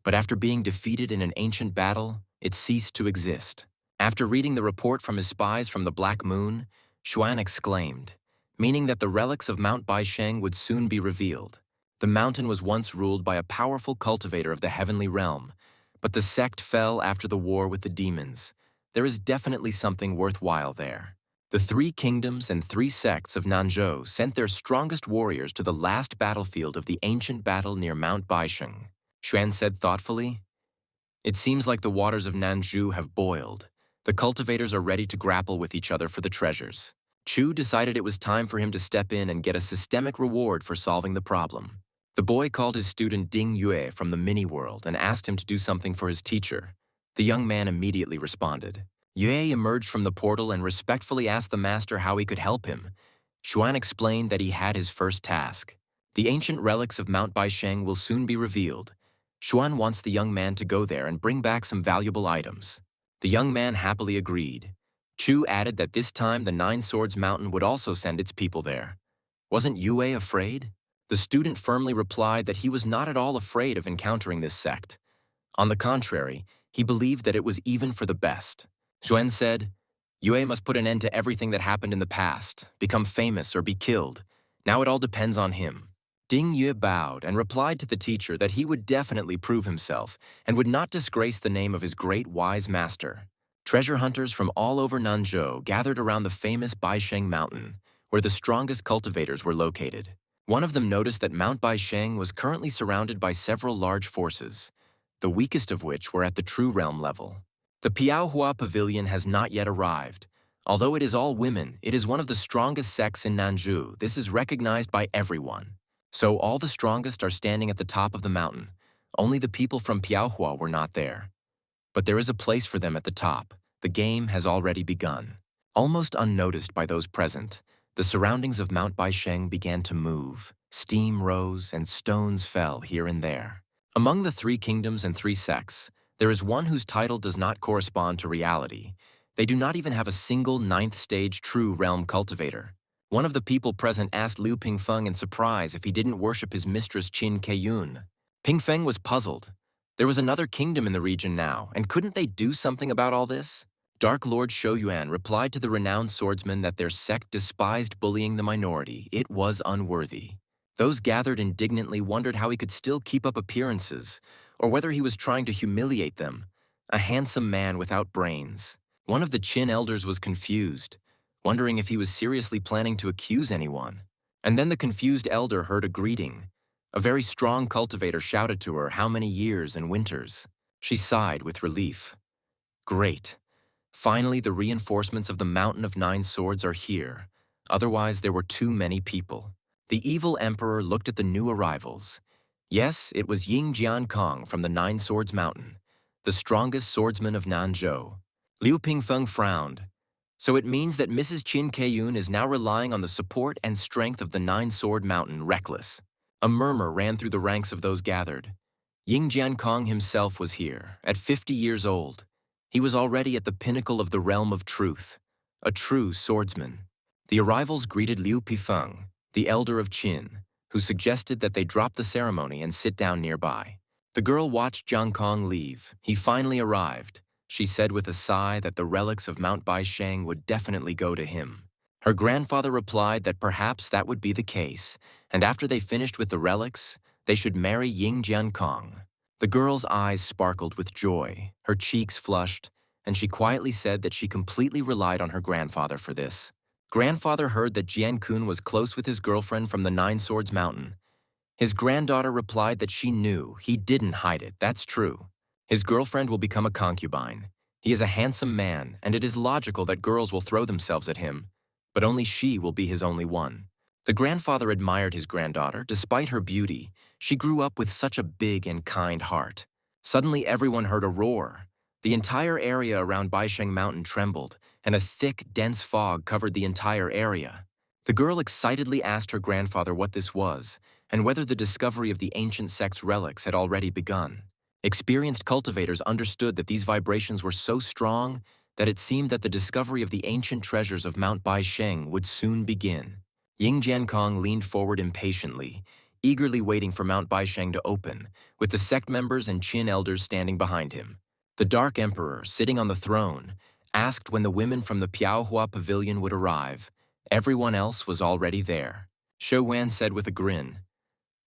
but after being defeated in an ancient battle, it ceased to exist. After reading the report from his spies from the Black Moon, Xuan exclaimed, meaning that the relics of Mount Baisheng would soon be revealed. The mountain was once ruled by a powerful cultivator of the heavenly realm, but the sect fell after the war with the demons. There is definitely something worthwhile there. The 3 kingdoms and 3 sects of Nanzhou sent their strongest warriors to the last battlefield of the ancient battle near Mount Baisheng. Xuan said thoughtfully, "It seems like the waters of Nanzhou have boiled. The cultivators are ready to grapple with each other for the treasures." Chu decided it was time for him to step in and get a systemic reward for solving the problem. The boy called his student Ding Yue from the mini-world and asked him to do something for his teacher. The young man immediately responded. Yue emerged from the portal and respectfully asked the master how he could help him. Xuan explained that he had his first task. The ancient relics of Mount Baisheng will soon be revealed. Xuan wants the young man to go there and bring back some valuable items. The young man happily agreed. Chu added that this time the 9 Swords Mountain would also send its people there. Wasn't Yue afraid? The student firmly replied that he was not at all afraid of encountering this sect. On the contrary, he believed that it was even for the best. Xuan said, "Yue must put an end to everything that happened in the past, become famous or be killed. Now it all depends on him." Ding Yue bowed and replied to the teacher that he would definitely prove himself and would not disgrace the name of his great wise master. Treasure hunters from all over Nanzhou gathered around the famous Baisheng Mountain, where the strongest cultivators were located. One of them noticed that Mount Baisheng was currently surrounded by several large forces, the weakest of which were at the true realm level. The Piaohua Pavilion has not yet arrived. Although it is all women, it is one of the strongest sects in Nanzhou. This is recognized by everyone. So all the strongest are standing at the top of the mountain. Only the people from Piaohua were not there. But there is a place for them at the top. The game has already begun. Almost unnoticed by those present, the surroundings of Mount Baisheng began to move. Steam rose and stones fell here and there. Among the 3 kingdoms and 3 sects, There is one whose title does not correspond to reality. They do not even have a single ninth-stage true realm cultivator. One of the people present asked Liu Pingfeng in surprise if he didn't worship his mistress Qin Keiyun. Pingfeng was puzzled. There was another kingdom in the region now, and couldn't they do something about all this? Dark Lord Shouyuan replied to the renowned swordsman that their sect despised bullying the minority. It was unworthy. Those gathered indignantly wondered how he could still keep up appearances, or whether he was trying to humiliate them. A handsome man without brains. One of the Qin elders was confused, wondering if he was seriously planning to accuse anyone. And then the confused elder heard a greeting. A very strong cultivator shouted to her how many years and winters. She sighed with relief. Great. Finally, the reinforcements of the Mountain of Nine Swords are here. Otherwise, there were too many people. The evil emperor looked at the new arrivals. Yes, it was Ying Jiankong from the Nine Swords Mountain, the strongest swordsman of Nanzhou. Liu Pingfeng frowned. So it means that Mrs. Qin Keiyun is now relying on the support and strength of the Nine Sword Mountain Recluse. A murmur ran through the ranks of those gathered. Ying Jiankong himself was here, at 50 years old. He was already at the pinnacle of the realm of truth, a true swordsman. The arrivals greeted Liu Pingfeng, the elder of Qin, who suggested that they drop the ceremony and sit down nearby. The girl watched Jiankong leave. He finally arrived. She said with a sigh that the relics of Mount Baisheng would definitely go to him. Her grandfather replied that perhaps that would be the case, and after they finished with the relics, they should marry Ying Jiankong. The girl's eyes sparkled with joy, her cheeks flushed, and she quietly said that she completely relied on her grandfather for this. Grandfather heard that Jian Kun was close with his girlfriend from the Nine Swords Mountain. His granddaughter replied that she knew he didn't hide it, that's true. His girlfriend will become a concubine. He is a handsome man, and it is logical that girls will throw themselves at him, but only she will be his only one. The grandfather admired his granddaughter. Despite her beauty, she grew up with such a big and kind heart. Suddenly everyone heard a roar. The entire area around Baisheng Mountain trembled, and a thick, dense fog covered the entire area. The girl excitedly asked her grandfather what this was, and whether the discovery of the ancient sect's relics had already begun. Experienced cultivators understood that these vibrations were so strong that it seemed that the discovery of the ancient treasures of Mount Baisheng would soon begin. Ying Jiankong leaned forward impatiently, eagerly waiting for Mount Baisheng to open, with the sect members and Qin elders standing behind him. The Dark Emperor, sitting on the throne, asked when the women from the Piaohua Pavilion would arrive. Everyone else was already there. Shouwan said with a grin,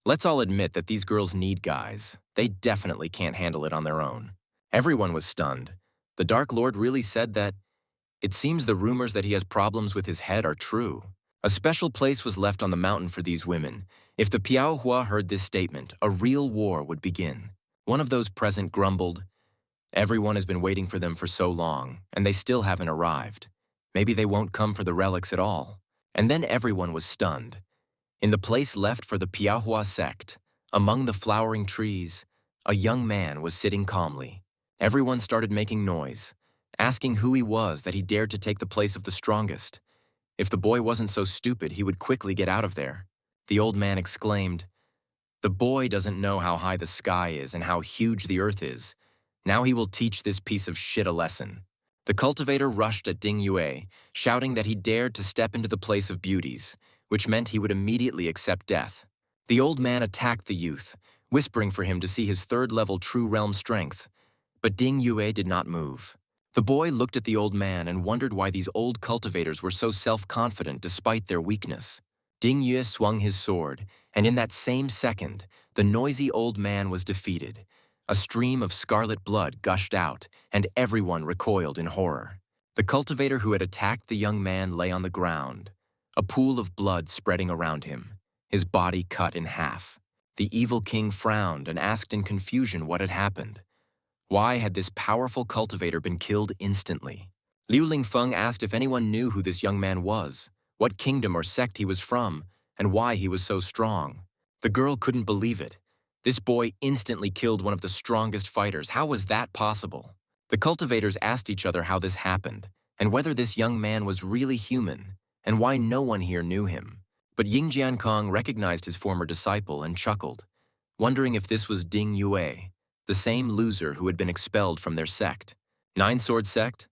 "Let's all admit that these girls need guys. They definitely can't handle it on their own." Everyone was stunned. The Dark Lord really said that? It seems the rumors that he has problems with his head are true. A special place was left on the mountain for these women. If the Piaohua heard this statement, a real war would begin. One of those present grumbled, "Everyone has been waiting for them for so long, and they still haven't arrived. Maybe they won't come for the relics at all." And then everyone was stunned. In the place left for the Piaohua sect, among the flowering trees, a young man was sitting calmly. Everyone started making noise, asking who he was that he dared to take the place of the strongest. If the boy wasn't so stupid, he would quickly get out of there. The old man exclaimed, "The boy doesn't know how high the sky is and how huge the earth is. Now he will teach this piece of shit a lesson." The cultivator rushed at Ding Yue, shouting that he dared to step into the place of beauties, which meant he would immediately accept death. The old man attacked the youth, whispering for him to see his third-level true realm strength. But Ding Yue did not move. The boy looked at the old man and wondered why these old cultivators were so self-confident despite their weakness. Ding Yue swung his sword, and in that same second, the noisy old man was defeated. A stream of scarlet blood gushed out, and everyone recoiled in horror. The cultivator who had attacked the young man lay on the ground, a pool of blood spreading around him, his body cut in half. The evil king frowned and asked in confusion what had happened. Why had this powerful cultivator been killed instantly? Liu Lingfeng asked if anyone knew who this young man was, what kingdom or sect he was from, and why he was so strong. The girl couldn't believe it. This boy instantly killed one of the strongest fighters. How was that possible? The cultivators asked each other how this happened, and whether this young man was really human, and why no one here knew him. But Ying Jiankong recognized his former disciple and chuckled, wondering if this was Ding Yue, the same loser who had been expelled from their sect. Nine-sword sect?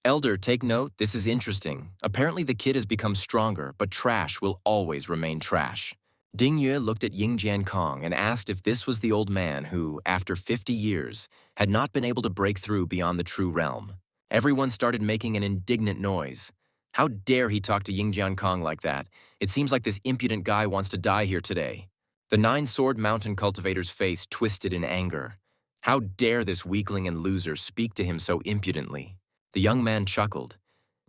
Elder, take note, this is interesting. Apparently the kid has become stronger, but trash will always remain trash. Ding Yue looked at Ying Jiankong and asked if this was the old man who, after 50 years, had not been able to break through beyond the true realm. Everyone started making an indignant noise. How dare he talk to Ying Jiankong like that? It seems like this impudent guy wants to die here today. The nine-sword mountain cultivator's face twisted in anger. How dare this weakling and loser speak to him so impudently? The young man chuckled.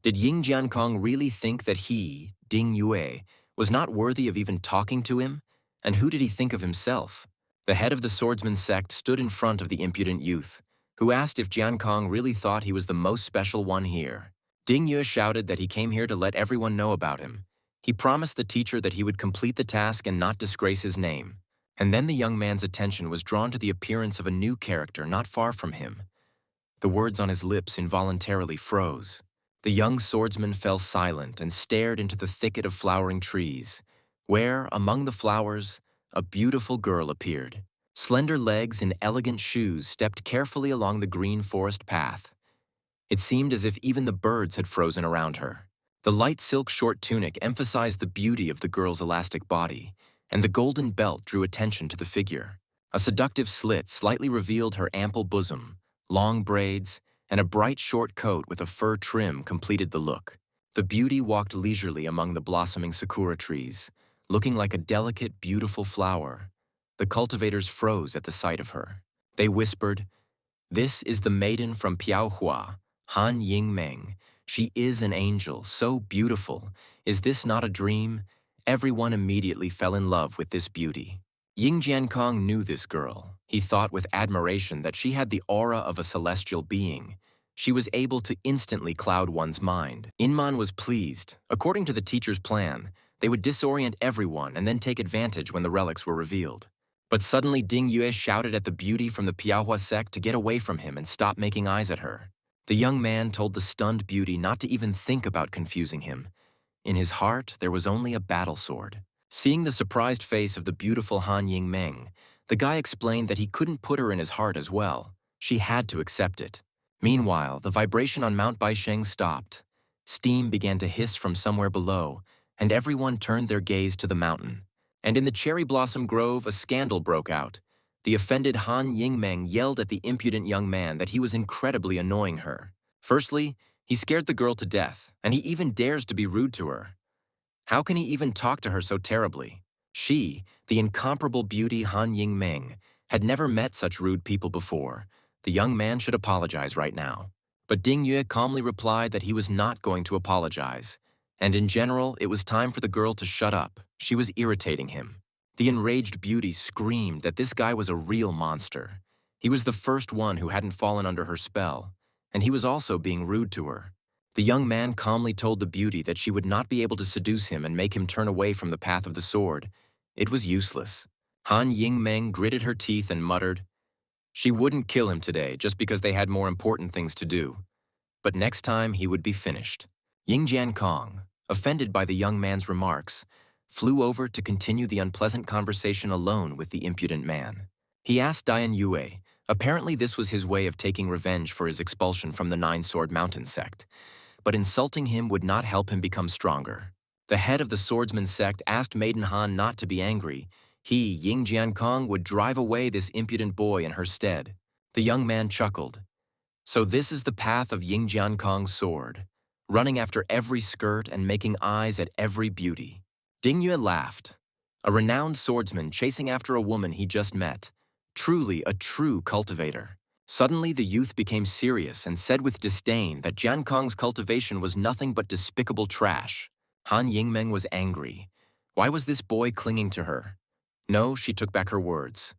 Did Ying Jiankong really think that he, Ding Yue, was not worthy of even talking to him? And who did he think of himself? The head of the swordsman sect stood in front of the impudent youth, who asked if Jiankong really thought he was the most special one here. Ding Yue shouted that he came here to let everyone know about him. He promised the teacher that he would complete the task and not disgrace his name. And then the young man's attention was drawn to the appearance of a new character not far from him. The words on his lips involuntarily froze. The young swordsman fell silent and stared into the thicket of flowering trees, where, among the flowers, a beautiful girl appeared. Slender legs in elegant shoes stepped carefully along the green forest path. It seemed as if even the birds had frozen around her. The light silk short tunic emphasized the beauty of the girl's elastic body, and the golden belt drew attention to the figure. A seductive slit slightly revealed her ample bosom. Long braids, and a bright short coat with a fur trim completed the look. The beauty walked leisurely among the blossoming sakura trees, looking like a delicate, beautiful flower. The cultivators froze at the sight of her. They whispered, "This is the maiden from Piaohua, Han Yingmeng. She is an angel, so beautiful. Is this not a dream?" Everyone immediately fell in love with this beauty. Ying Jiankong knew this girl. He thought with admiration that she had the aura of a celestial being. She was able to instantly cloud one's mind. Inman was pleased. According to the teacher's plan, they would disorient everyone and then take advantage when the relics were revealed. But suddenly Ding Yue shouted at the beauty from the Piaohua sect to get away from him and stop making eyes at her. The young man told the stunned beauty not to even think about confusing him. In his heart, there was only a battle sword. Seeing the surprised face of the beautiful Han Yingmeng, the guy explained that he couldn't put her in his heart as well. She had to accept it. Meanwhile, the vibration on Mount Baisheng stopped. Steam began to hiss from somewhere below, and everyone turned their gaze to the mountain. And in the cherry blossom grove, a scandal broke out. The offended Han Yingmeng yelled at the impudent young man that he was incredibly annoying her. Firstly, he scared the girl to death, and he even dares to be rude to her. How can he even talk to her so terribly? She, the incomparable beauty Han Yingmeng, had never met such rude people before. The young man should apologize right now. But Ding Yue calmly replied that he was not going to apologize. And in general, it was time for the girl to shut up. She was irritating him. The enraged beauty screamed that this guy was a real monster. He was the first one who hadn't fallen under her spell, and he was also being rude to her. The young man calmly told the beauty that she would not be able to seduce him and make him turn away from the path of the sword. It was useless. Han Yingmeng gritted her teeth and muttered, she wouldn't kill him today just because they had more important things to do. But next time he would be finished. Ying Jiankong, offended by the young man's remarks, flew over to continue the unpleasant conversation alone with the impudent man. He asked Dian Yue. Apparently this was his way of taking revenge for his expulsion from the Nine-Sword Mountain sect. But insulting him would not help him become stronger. The head of the swordsman sect asked Maiden Han not to be angry. He, Ying Jiankong, would drive away this impudent boy in her stead. The young man chuckled. So this is the path of Ying Jiankong's sword, running after every skirt and making eyes at every beauty. Ding Yue laughed. A renowned swordsman chasing after a woman he just met. Truly a true cultivator. Suddenly the youth became serious and said with disdain that Jiankong's cultivation was nothing but despicable trash. Han Yingmeng was angry. Why was this boy clinging to her? No, she took back her words.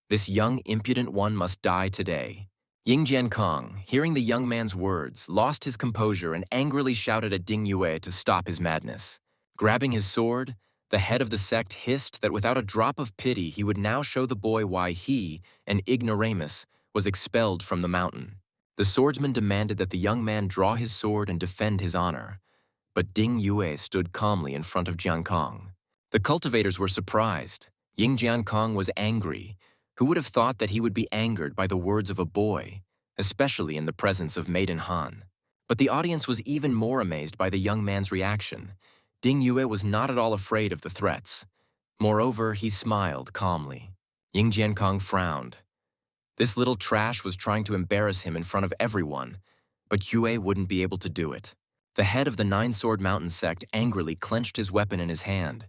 This young, impudent one must die today. Ying Jiankong, hearing the young man's words, lost his composure and angrily shouted at Ding Yue to stop his madness. Grabbing his sword, the head of the sect hissed that without a drop of pity he would now show the boy why he, an ignoramus, was expelled from the mountain. The swordsman demanded that the young man draw his sword and defend his honor. But Ding Yue stood calmly in front of Jiankong. The cultivators were surprised. Ying Jiankong was angry. Who would have thought that he would be angered by the words of a boy, especially in the presence of Maiden Han? But the audience was even more amazed by the young man's reaction. Ding Yue was not at all afraid of the threats. Moreover, he smiled calmly. Ying Jiankong frowned. This little trash was trying to embarrass him in front of everyone, but Yue wouldn't be able to do it. The head of the Nine-Sword Mountain sect angrily clenched his weapon in his hand.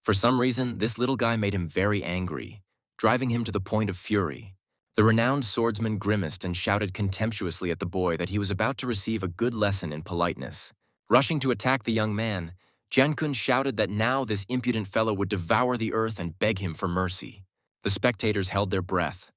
For some reason, this little guy made him very angry, driving him to the point of fury. The renowned swordsman grimaced and shouted contemptuously at the boy that he was about to receive a good lesson in politeness. Rushing to attack the young man, Jiankun shouted that now this impudent fellow would devour the earth and beg him for mercy. The spectators held their breath.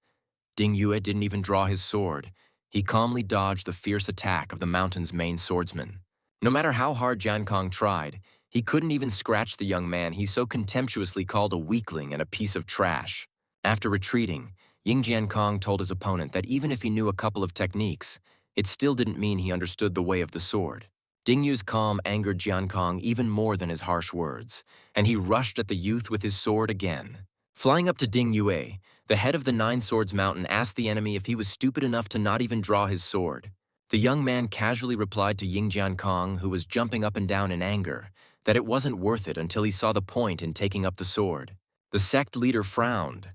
Ding Yue didn't even draw his sword. He calmly dodged the fierce attack of the mountain's main swordsman. No matter how hard Jiankong tried, he couldn't even scratch the young man he so contemptuously called a weakling and a piece of trash. After retreating, Ying Jiankong told his opponent that even if he knew a couple of techniques, it still didn't mean he understood the way of the sword. Ding Yu's calm angered Jiankong even more than his harsh words, and he rushed at the youth with his sword again. Flying up to Ding Yue, the head of the Nine Swords Mountain asked the enemy if he was stupid enough to not even draw his sword. The young man casually replied to Ying Jiankong, who was jumping up and down in anger, that it wasn't worth it until he saw the point in taking up the sword. The sect leader frowned.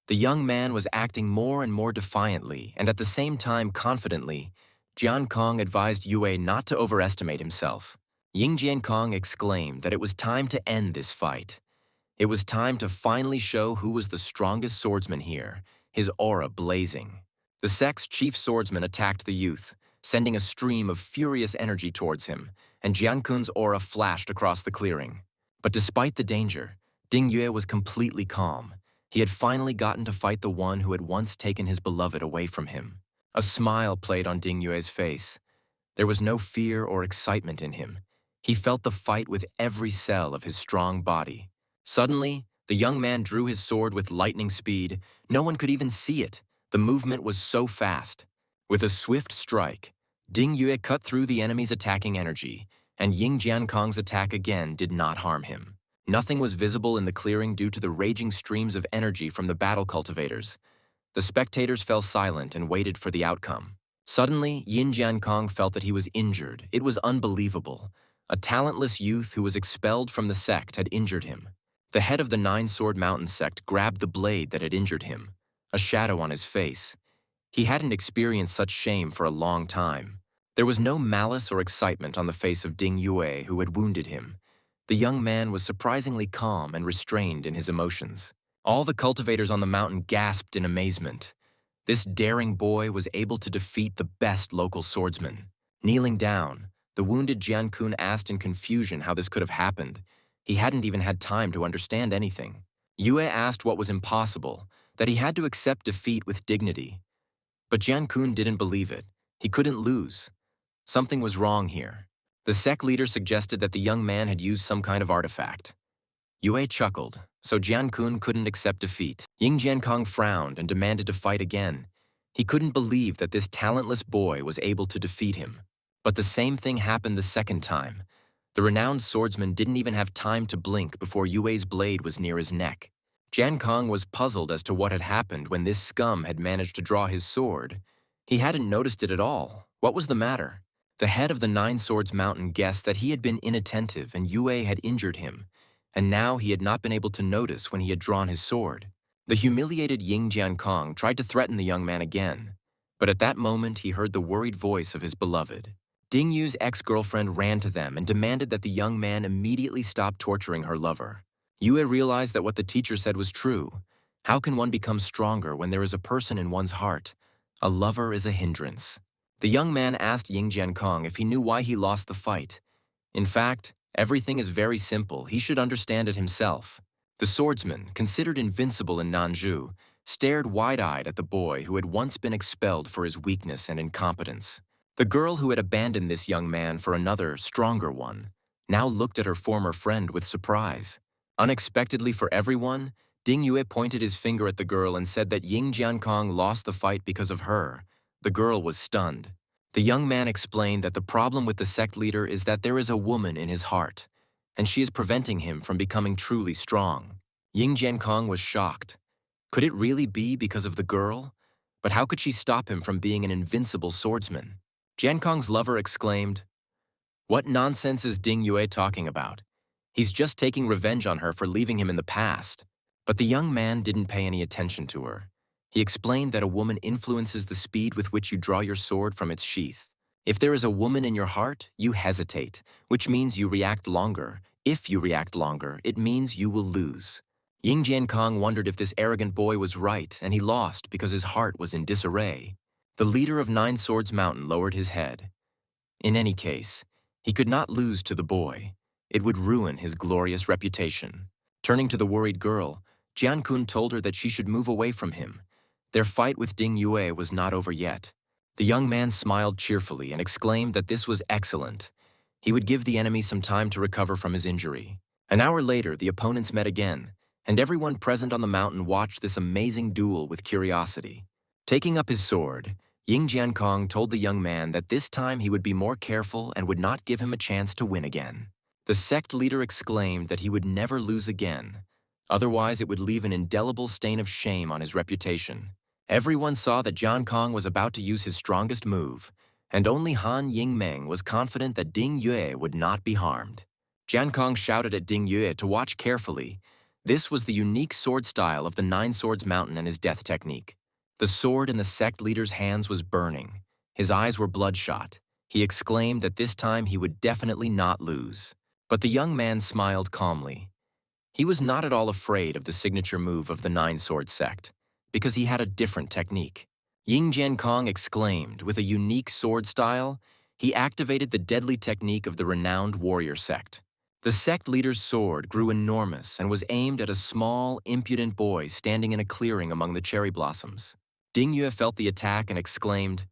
The young man was acting more and more defiantly and at the same time confidently. Jiankong advised Yue not to overestimate himself. Ying Jiankong exclaimed that it was time to end this fight. It was time to finally show who was the strongest swordsman here, his aura blazing. The sect's chief swordsman attacked the youth, sending a stream of furious energy towards him, and Jiankun's aura flashed across the clearing. But despite the danger, Ding Yue was completely calm. He had finally gotten to fight the one who had once taken his beloved away from him. A smile played on Ding Yue's face. There was no fear or excitement in him. He felt the fight with every cell of his strong body. Suddenly, the young man drew his sword with lightning speed. No one could even see it. The movement was so fast. With a swift strike, Ding Yue cut through the enemy's attacking energy, and Ying Jiankong's attack again did not harm him. Nothing was visible in the clearing due to the raging streams of energy from the battle cultivators. The spectators fell silent and waited for the outcome. Suddenly, Yin Jiankong felt that he was injured. It was unbelievable. A talentless youth who was expelled from the sect had injured him. The head of the Nine-Sword Mountain sect grabbed the blade that had injured him, a shadow on his face. He hadn't experienced such shame for a long time. There was no malice or excitement on the face of Ding Yue, who had wounded him. The young man was surprisingly calm and restrained in his emotions. All the cultivators on the mountain gasped in amazement. This daring boy was able to defeat the best local swordsman. Kneeling down, the wounded Jiankun asked in confusion how this could have happened. He hadn't even had time to understand anything. Yue asked what was impossible, that he had to accept defeat with dignity. But Jiankun didn't believe it. He couldn't lose. Something was wrong here. The sect leader suggested that the young man had used some kind of artifact. Yue chuckled, so Jiankun couldn't accept defeat. Ying Jiankong frowned and demanded to fight again. He couldn't believe that this talentless boy was able to defeat him. But the same thing happened the second time. The renowned swordsman didn't even have time to blink before Yue's blade was near his neck. Jiankong was puzzled as to what had happened when this scum had managed to draw his sword. He hadn't noticed it at all. What was the matter? The head of the Nine Swords Mountain guessed that he had been inattentive and Yue had injured him, and now he had not been able to notice when he had drawn his sword. The humiliated Ying Jiankong tried to threaten the young man again, but at that moment he heard the worried voice of his beloved. Ding Yu's ex-girlfriend ran to them and demanded that the young man immediately stop torturing her lover. Yue realized that what the teacher said was true. How can one become stronger when there is a person in one's heart? A lover is a hindrance. The young man asked Ying Jiankong if he knew why he lost the fight. In fact, everything is very simple. He should understand it himself. The swordsman, considered invincible in Nanju, stared wide-eyed at the boy who had once been expelled for his weakness and incompetence. The girl who had abandoned this young man for another, stronger one, now looked at her former friend with surprise. Unexpectedly for everyone, Ding Yue pointed his finger at the girl and said that Ying Jiankong lost the fight because of her. The girl was stunned. The young man explained that the problem with the sect leader is that there is a woman in his heart, and she is preventing him from becoming truly strong. Ying Jiankong was shocked. Could it really be because of the girl? But how could she stop him from being an invincible swordsman? Jiankong's lover exclaimed, "What nonsense is Ding Yue talking about? He's just taking revenge on her for leaving him in the past." But the young man didn't pay any attention to her. He explained that a woman influences the speed with which you draw your sword from its sheath. If there is a woman in your heart, you hesitate, which means you react longer. If you react longer, it means you will lose. Ying Jiankong wondered if this arrogant boy was right, and he lost because his heart was in disarray. The leader of Nine Swords Mountain lowered his head. In any case, he could not lose to the boy. It would ruin his glorious reputation. Turning to the worried girl, Jian Kun told her that she should move away from him. Their fight with Ding Yue was not over yet. The young man smiled cheerfully and exclaimed that this was excellent. He would give the enemy some time to recover from his injury. An hour later, the opponents met again, and everyone present on the mountain watched this amazing duel with curiosity. Taking up his sword, Ying Jiankong told the young man that this time he would be more careful and would not give him a chance to win again. The sect leader exclaimed that he would never lose again. Otherwise, it would leave an indelible stain of shame on his reputation. Everyone saw that Jiankong was about to use his strongest move, and only Han Yingmeng was confident that Ding Yue would not be harmed. Jiankong shouted at Ding Yue to watch carefully. This was the unique sword style of the Nine Swords Mountain and his death technique. The sword in the sect leader's hands was burning. His eyes were bloodshot. He exclaimed that this time he would definitely not lose. But the young man smiled calmly. He was not at all afraid of the signature move of the Nine Sword Sect, because he had a different technique. Ying Jiankong exclaimed, with a unique sword style, he activated the deadly technique of the renowned warrior sect. The sect leader's sword grew enormous and was aimed at a small, impudent boy standing in a clearing among the cherry blossoms. Ding Yue felt the attack and exclaimed,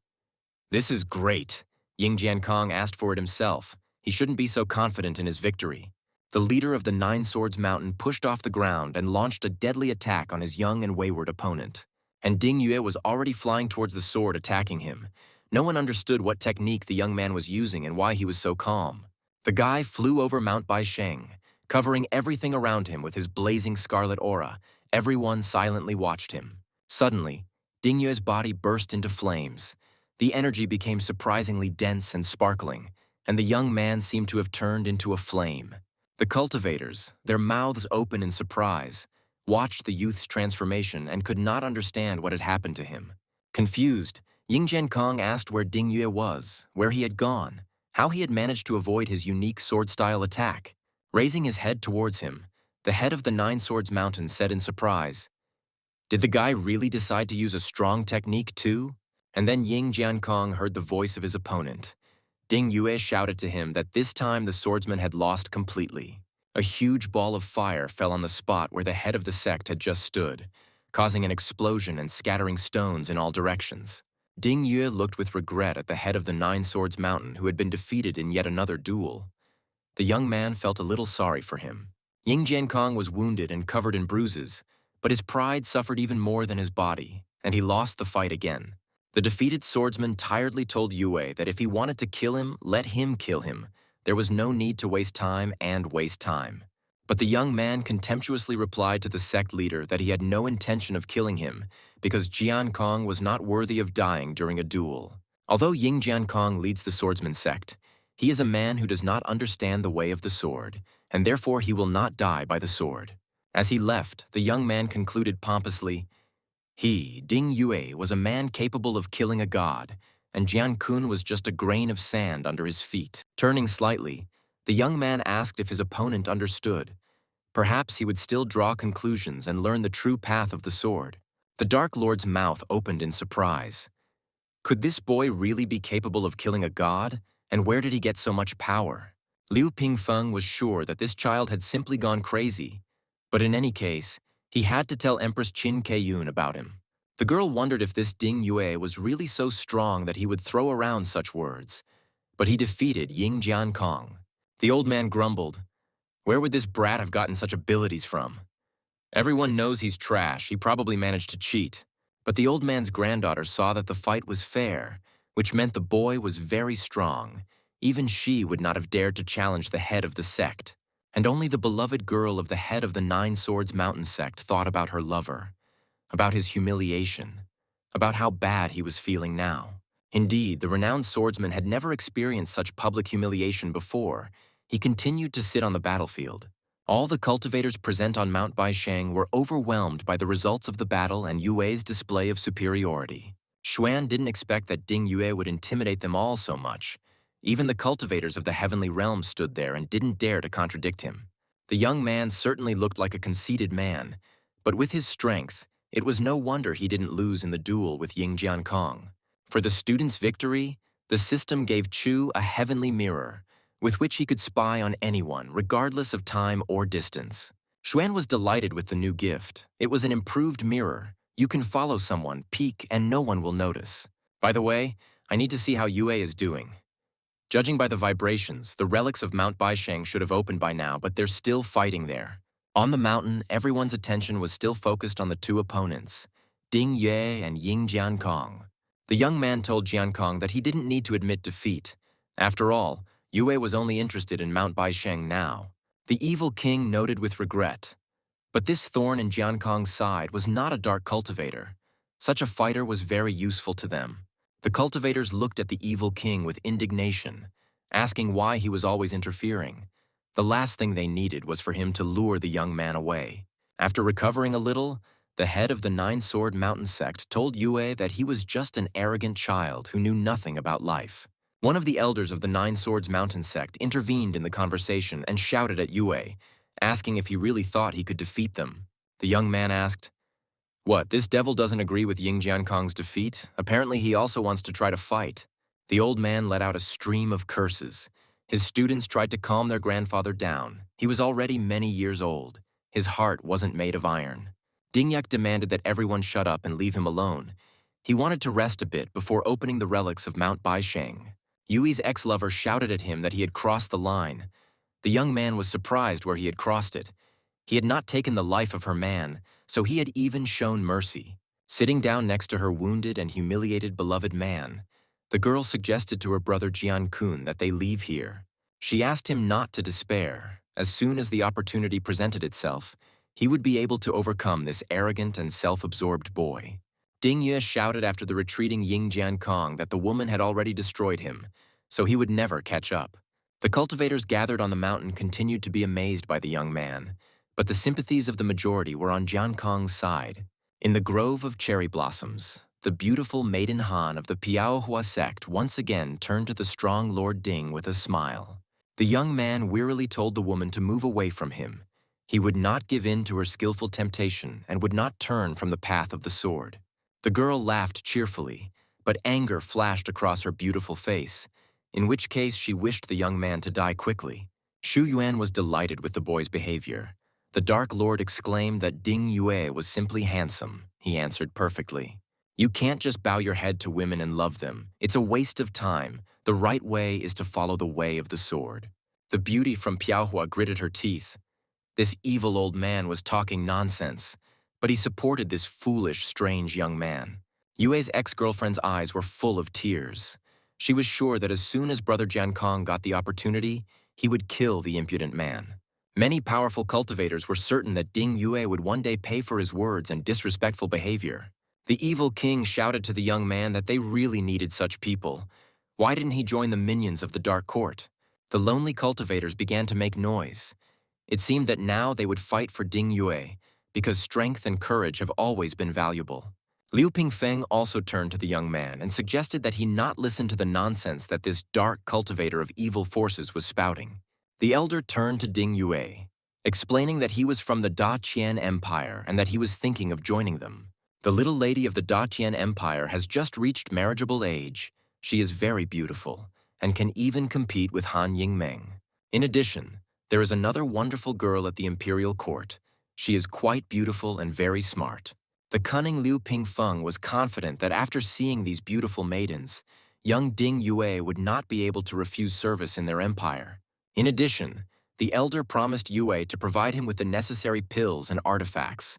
"This is great." Ying Jiankong asked for it himself. He shouldn't be so confident in his victory. The leader of the Nine Swords Mountain pushed off the ground and launched a deadly attack on his young and wayward opponent. And Ding Yue was already flying towards the sword, attacking him. No one understood what technique the young man was using and why he was so calm. The guy flew over Mount Baisheng, covering everything around him with his blazing scarlet aura. Everyone silently watched him. Suddenly, Ding Yue's body burst into flames. The energy became surprisingly dense and sparkling, and the young man seemed to have turned into a flame. The cultivators, their mouths open in surprise, watched the youth's transformation and could not understand what had happened to him. Confused, Ying Jiankong asked where Ding Yue was, where he had gone, how he had managed to avoid his unique sword-style attack. Raising his head towards him, the head of the Nine Swords Mountain said in surprise, "Did the guy really decide to use a strong technique too?" And then Ying Jiankong heard the voice of his opponent. Ding Yue shouted to him that this time the swordsman had lost completely. A huge ball of fire fell on the spot where the head of the sect had just stood, causing an explosion and scattering stones in all directions. Ding Yue looked with regret at the head of the Nine Swords Mountain who had been defeated in yet another duel. The young man felt a little sorry for him. Ying Jiankong was wounded and covered in bruises, but his pride suffered even more than his body, and he lost the fight again. The defeated swordsman tiredly told Yue that if he wanted to kill him, let him kill him. There was no need to waste time and waste time. But the young man contemptuously replied to the sect leader that he had no intention of killing him because Jiankong was not worthy of dying during a duel. Although Ying Jiankong leads the swordsman sect, he is a man who does not understand the way of the sword, and therefore he will not die by the sword. As he left, the young man concluded pompously, "He, Ding Yue, was a man capable of killing a god, and Jian Kun was just a grain of sand under his feet." Turning slightly, the young man asked if his opponent understood. Perhaps he would still draw conclusions and learn the true path of the sword. The Dark Lord's mouth opened in surprise. Could this boy really be capable of killing a god? And where did he get so much power? Liu Pingfeng was sure that this child had simply gone crazy. But in any case, he had to tell Empress Qin Keiyun about him. The girl wondered if this Ding Yue was really so strong that he would throw around such words. But he defeated Ying Jiankong. The old man grumbled, "Where would this brat have gotten such abilities from? Everyone knows he's trash, he probably managed to cheat." But the old man's granddaughter saw that the fight was fair, which meant the boy was very strong. Even she would not have dared to challenge the head of the sect. And only the beloved girl of the head of the Nine Swords Mountain sect thought about her lover. about his humiliation, about how bad he was feeling now. Indeed, the renowned swordsman had never experienced such public humiliation before. He continued to sit on the battlefield. All the cultivators present on Mount Baisheng were overwhelmed by the results of the battle and Yue's display of superiority. Xuan didn't expect that Ding Yue would intimidate them all so much. Even the cultivators of the heavenly realm stood there and didn't dare to contradict him. The young man certainly looked like a conceited man, but with his strength, it was no wonder he didn't lose in the duel with Ying Jiankong. For the student's victory, the system gave Chu a heavenly mirror, with which he could spy on anyone, regardless of time or distance. Xuan was delighted with the new gift. It was an improved mirror. You can follow someone, peek, and no one will notice. By the way, I need to see how Yue is doing. Judging by the vibrations, the relics of Mount Baisheng should have opened by now, but they're still fighting there. On the mountain, everyone's attention was still focused on the two opponents, Ding Yue and Ying Jiankong. The young man told Jiankong that he didn't need to admit defeat. After all, Yue was only interested in Mount Baisheng now. The evil king noted with regret. But this thorn in Jiankong's side was not a dark cultivator. Such a fighter was very useful to them. The cultivators looked at the evil king with indignation, asking why he was always interfering. The last thing they needed was for him to lure the young man away. After recovering a little, the head of the Nine-Sword Mountain sect told Yue that he was just an arrogant child who knew nothing about life. One of the elders of the Nine Swords Mountain sect intervened in the conversation and shouted at Yue, asking if he really thought he could defeat them. The young man asked, "What, this devil doesn't agree with Ying Jiankong's defeat? Apparently he also wants to try to fight." The old man let out a stream of curses. His students tried to calm their grandfather down. He was already many years old. His heart wasn't made of iron. Dingyak demanded that everyone shut up and leave him alone. He wanted to rest a bit before opening the relics of Mount Baisheng. Yui's ex-lover shouted at him that he had crossed the line. The young man was surprised where he had crossed it. He had not taken the life of her man, so he had even shown mercy. Sitting down next to her wounded and humiliated beloved man, the girl suggested to her brother Jian Kun that they leave here. She asked him not to despair. As soon as the opportunity presented itself, he would be able to overcome this arrogant and self-absorbed boy. Ding Yue shouted after the retreating Ying Jiankong that the woman had already destroyed him, so he would never catch up. The cultivators gathered on the mountain continued to be amazed by the young man, but the sympathies of the majority were on Jiankong's side. In the grove of cherry blossoms, the beautiful maiden Han of the Piaohua sect once again turned to the strong Lord Ding with a smile. The young man wearily told the woman to move away from him. He would not give in to her skillful temptation and would not turn from the path of the sword. The girl laughed cheerfully, but anger flashed across her beautiful face, in which case she wished the young man to die quickly. Shu Yuan was delighted with the boy's behavior. The Dark Lord exclaimed that Ding Yue was simply handsome. He answered perfectly. You can't just bow your head to women and love them. It's a waste of time. The right way is to follow the way of the sword. The beauty from Piaohua gritted her teeth. This evil old man was talking nonsense, but he supported this foolish, strange young man. Yue's ex-girlfriend's eyes were full of tears. She was sure that as soon as Brother Jiankong got the opportunity, he would kill the impudent man. Many powerful cultivators were certain that Ding Yue would one day pay for his words and disrespectful behavior. The evil king shouted to the young man that they really needed such people. Why didn't he join the minions of the Dark Court? The lonely cultivators began to make noise. It seemed that now they would fight for Ding Yue, because strength and courage have always been valuable. Liu Pingfeng also turned to the young man and suggested that he not listen to the nonsense that this dark cultivator of evil forces was spouting. The elder turned to Ding Yue, explaining that he was from the Da Qian Empire and that he was thinking of joining them. The little lady of the Da Qian Empire has just reached marriageable age. She is very beautiful and can even compete with Han Yingmeng. In addition, there is another wonderful girl at the imperial court. She is quite beautiful and very smart. The cunning Liu Pingfeng was confident that after seeing these beautiful maidens, young Ding Yue would not be able to refuse service in their empire. In addition, the elder promised Yue to provide him with the necessary pills and artifacts.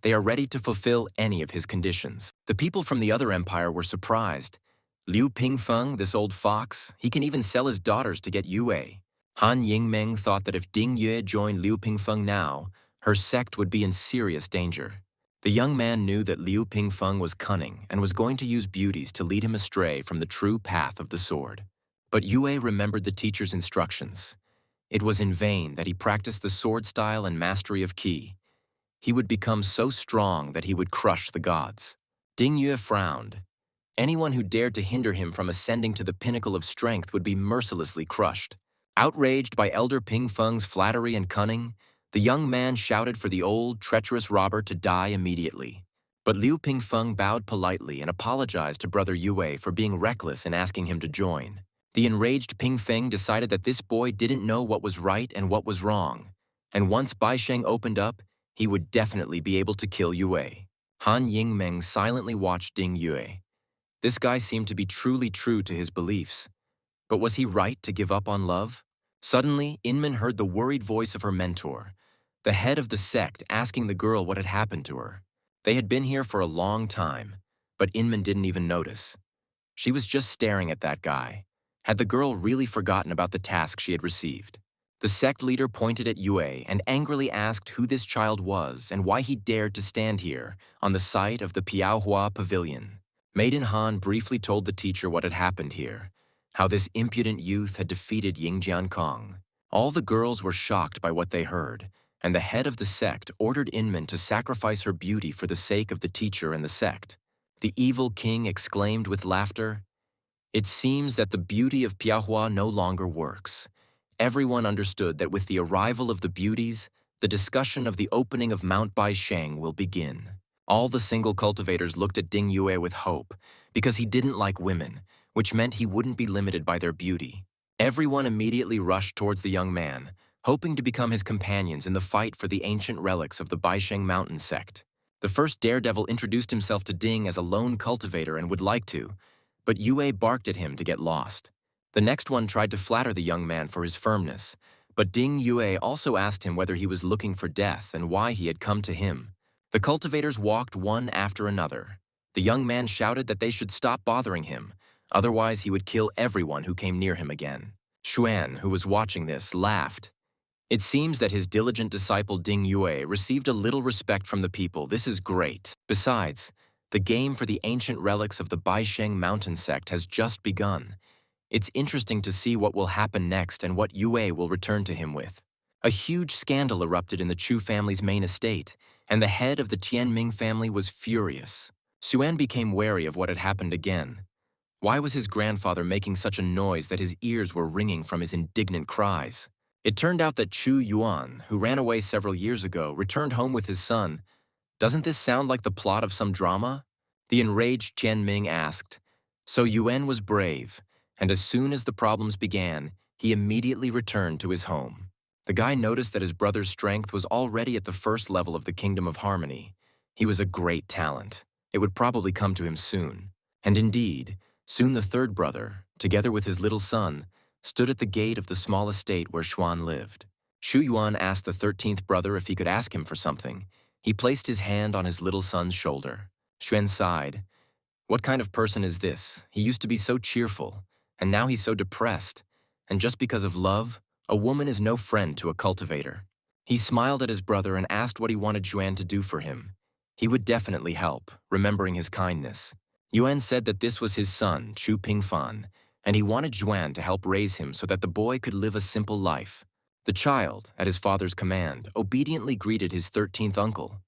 They are ready to fulfill any of his conditions. The people from the other empire were surprised. Liu Pingfeng, this old fox, he can even sell his daughters to get Yue. Han Yingmeng thought that if Ding Yue joined Liu Pingfeng now, her sect would be in serious danger. The young man knew that Liu Pingfeng was cunning and was going to use beauties to lead him astray from the true path of the sword. But Yue remembered the teacher's instructions. It was in vain that he practiced the sword style and mastery of Qi. He would become so strong that he would crush the gods. Ding Yue frowned. Anyone who dared to hinder him from ascending to the pinnacle of strength would be mercilessly crushed. Outraged by Elder Pingfeng's flattery and cunning, the young man shouted for the old, treacherous robber to die immediately. But Liu Pingfeng bowed politely and apologized to Brother Yue for being reckless in asking him to join. The enraged Pingfeng decided that this boy didn't know what was right and what was wrong, and once Baisheng opened up, he would definitely be able to kill Yue. Han Yingmeng silently watched Ding Yue. This guy seemed to be truly true to his beliefs. But was he right to give up on love? Suddenly, Inman heard the worried voice of her mentor, the head of the sect, asking the girl what had happened to her. They had been here for a long time, but Inman didn't even notice. She was just staring at that guy. Had the girl really forgotten about the task she had received? The sect leader pointed at Yue and angrily asked who this child was and why he dared to stand here on the site of the Piaohua Pavilion. Maiden Han briefly told the teacher what had happened here, how this impudent youth had defeated Yingjian Kong. All the girls were shocked by what they heard, and the head of the sect ordered Inman to sacrifice her beauty for the sake of the teacher and the sect. The evil king exclaimed with laughter, "It seems that the beauty of Piahua no longer works." Everyone understood that with the arrival of the beauties, the discussion of the opening of Mount Baisheng will begin. All the single cultivators looked at Ding Yue with hope, because he didn't like women, which meant he wouldn't be limited by their beauty. Everyone immediately rushed towards the young man, hoping to become his companions in the fight for the ancient relics of the Baisheng Mountain sect. The first daredevil introduced himself to Ding as a lone cultivator and would like to, but Yue barked at him to get lost. The next one tried to flatter the young man for his firmness, but Ding Yue also asked him whether he was looking for death and why he had come to him. The cultivators walked one after another. The young man shouted that they should stop bothering him, otherwise he would kill everyone who came near him again. Xuan, who was watching this, laughed. It seems that his diligent disciple Ding Yue received a little respect from the people. This is great. Besides, the game for the ancient relics of the Baisheng Mountain sect has just begun. It's interesting to see what will happen next and what Yue will return to him with. A huge scandal erupted in the Chu family's main estate, and the head of the Tianming family was furious. Xuan became wary of what had happened again. Why was his grandfather making such a noise that his ears were ringing from his indignant cries? It turned out that Chu Yuan, who ran away several years ago, returned home with his son. Doesn't this sound like the plot of some drama? The enraged Tianming asked. So Yuan was brave, and as soon as the problems began, he immediately returned to his home. The guy noticed that his brother's strength was already at the first level of the Kingdom of Harmony. He was a great talent. It would probably come to him soon. And indeed, soon the third brother, together with his little son, stood at the gate of the small estate where Xuan lived. Shu Yuan asked the 13th brother if he could ask him for something. He placed his hand on his little son's shoulder. Xuan sighed. What kind of person is this? He used to be so cheerful, and now he's so depressed. And just because of love, a woman is no friend to a cultivator. He smiled at his brother and asked what he wanted Xuan to do for him. He would definitely help, remembering his kindness. Yuan said that this was his son, Chu Pingfan, and he wanted Xuan to help raise him so that the boy could live a simple life. The child, at his father's command, obediently greeted his 13th uncle.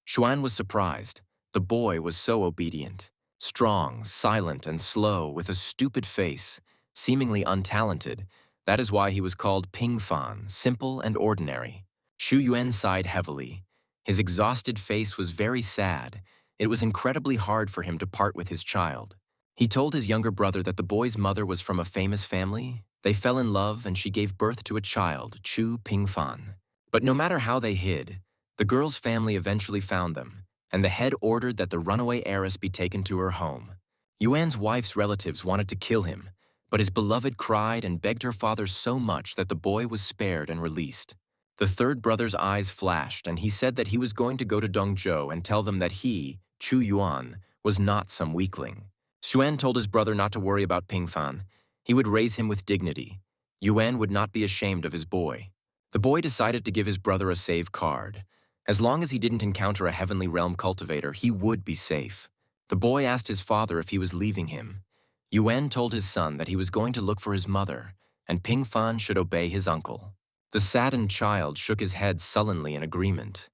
Xuan was surprised. The boy was so obedient. Strong, silent, and slow, with a stupid face, seemingly untalented. That is why he was called Pingfan, simple and ordinary. Shu Yuan sighed heavily. His exhausted face was very sad. It was incredibly hard for him to part with his child. He told his younger brother that the boy's mother was from a famous family. They fell in love and she gave birth to a child, Chu Pingfan. But no matter how they hid, the girl's family eventually found them, and the head ordered that the runaway heiress be taken to her home. Yuan's wife's relatives wanted to kill him, but his beloved cried and begged her father so much that the boy was spared and released. The third brother's eyes flashed, and he said that he was going to go to Dongzhou and tell them that he, Chu Yuan, was not some weakling. Xuan told his brother not to worry about Pingfan. He would raise him with dignity. Yuan would not be ashamed of his boy. The boy decided to give his brother a save card. As long as he didn't encounter a heavenly realm cultivator, he would be safe. The boy asked his father if he was leaving him. Yuan told his son that he was going to look for his mother, and Ping Fan should obey his uncle. The saddened child shook his head sullenly in agreement.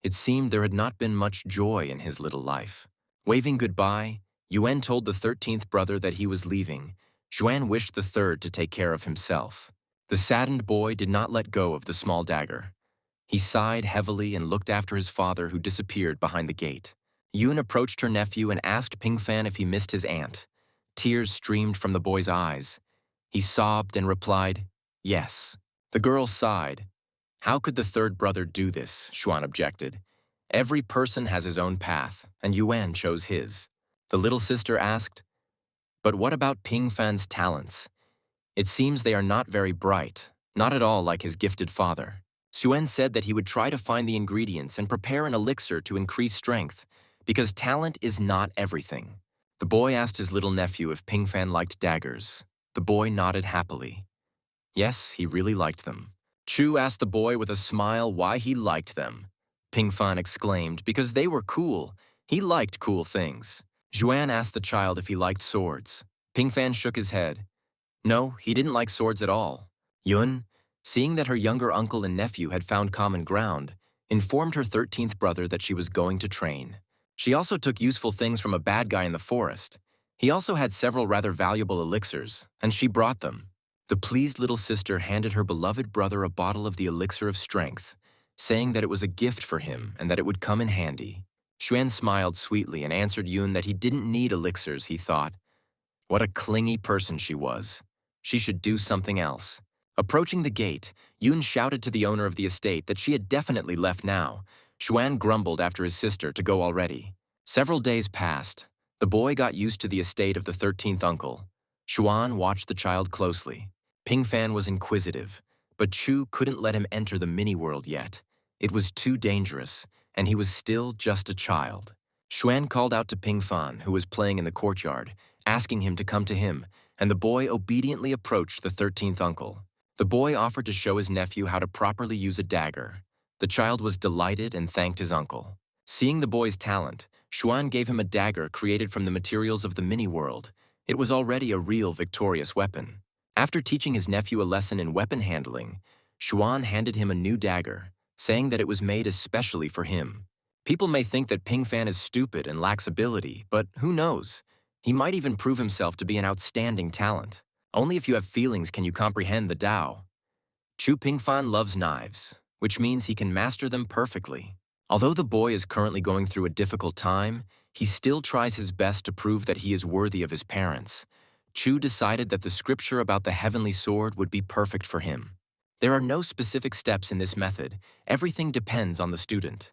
It seemed there had not been much joy in his little life. Waving goodbye, Yuan told the 13th brother that he was leaving. Xuan wished the third to take care of himself. The saddened boy did not let go of the small dagger. He sighed heavily and looked after his father, who disappeared behind the gate. Yun approached her nephew and asked Ping Fan if he missed his aunt. Tears streamed from the boy's eyes. He sobbed and replied, "Yes." The girl sighed. "How could the third brother do this?" Xuan objected. "Every person has his own path, and Yuan chose his." The little sister asked, "But what about Ping Fan's talents? It seems they are not very bright, not at all like his gifted father." Xuan said that he would try to find the ingredients and prepare an elixir to increase strength, because talent is not everything. The boy asked his little nephew if Ping Fan liked daggers. The boy nodded happily. Yes, he really liked them. Chu asked the boy with a smile why he liked them. Ping Fan exclaimed, because they were cool. He liked cool things. Zhuan asked the child if he liked swords. Ping Fan shook his head. No, he didn't like swords at all. Yun, seeing that her younger uncle and nephew had found common ground, informed her 13th brother that she was going to train. She also took useful things from a bad guy in the forest. He also had several rather valuable elixirs, and she brought them. The pleased little sister handed her beloved brother a bottle of the elixir of strength, saying that it was a gift for him and that it would come in handy. Xuan smiled sweetly and answered Yun that he didn't need elixirs, he thought. What a clingy person she was. She should do something else. Approaching the gate, Yun shouted to the owner of the estate that she had definitely left now. Xuan grumbled after his sister to go already. Several days passed. The boy got used to the estate of the 13th uncle. Xuan watched the child closely. Ping Fan was inquisitive, but Chu couldn't let him enter the mini-world yet. It was too dangerous, and he was still just a child. Xuan called out to Ping Fan, who was playing in the courtyard, asking him to come to him, and the boy obediently approached the 13th uncle. The boy offered to show his nephew how to properly use a dagger. The child was delighted and thanked his uncle. Seeing the boy's talent, Xuan gave him a dagger created from the materials of the mini-world. It was already a real victorious weapon. After teaching his nephew a lesson in weapon handling, Xuan handed him a new dagger, saying that it was made especially for him. People may think that Ping Fan is stupid and lacks ability, but who knows? He might even prove himself to be an outstanding talent. Only if you have feelings can you comprehend the Tao. Chu Ping Fan loves knives, which means he can master them perfectly. Although the boy is currently going through a difficult time, he still tries his best to prove that he is worthy of his parents. Chu decided that the scripture about the heavenly sword would be perfect for him. There are no specific steps in this method. Everything depends on the student.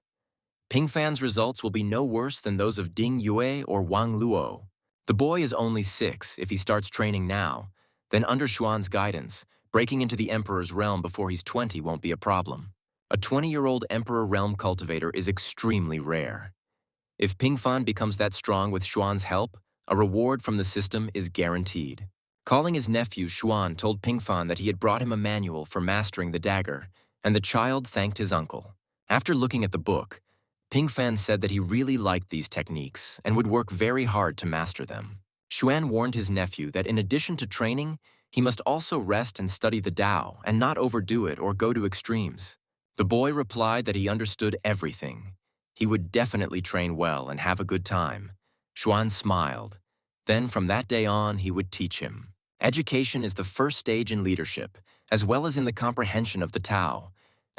Ping Fan's results will be no worse than those of Ding Yue or Wang Luo. The boy is only 6 if he starts training now. Then under Xuan's guidance, breaking into the Emperor's realm before he's 20 won't be a problem. A 20-year-old Emperor realm cultivator is extremely rare. If Ping Fan becomes that strong with Xuan's help, a reward from the system is guaranteed. Calling his nephew, Xuan told Ping Fan that he had brought him a manual for mastering the dagger, and the child thanked his uncle. After looking at the book, Ping Fan said that he really liked these techniques and would work very hard to master them. Xuan warned his nephew that in addition to training, he must also rest and study the Tao and not overdo it or go to extremes. The boy replied that he understood everything. He would definitely train well and have a good time. Xuan smiled. Then from that day on, he would teach him. Education is the first stage in leadership, as well as in the comprehension of the Tao.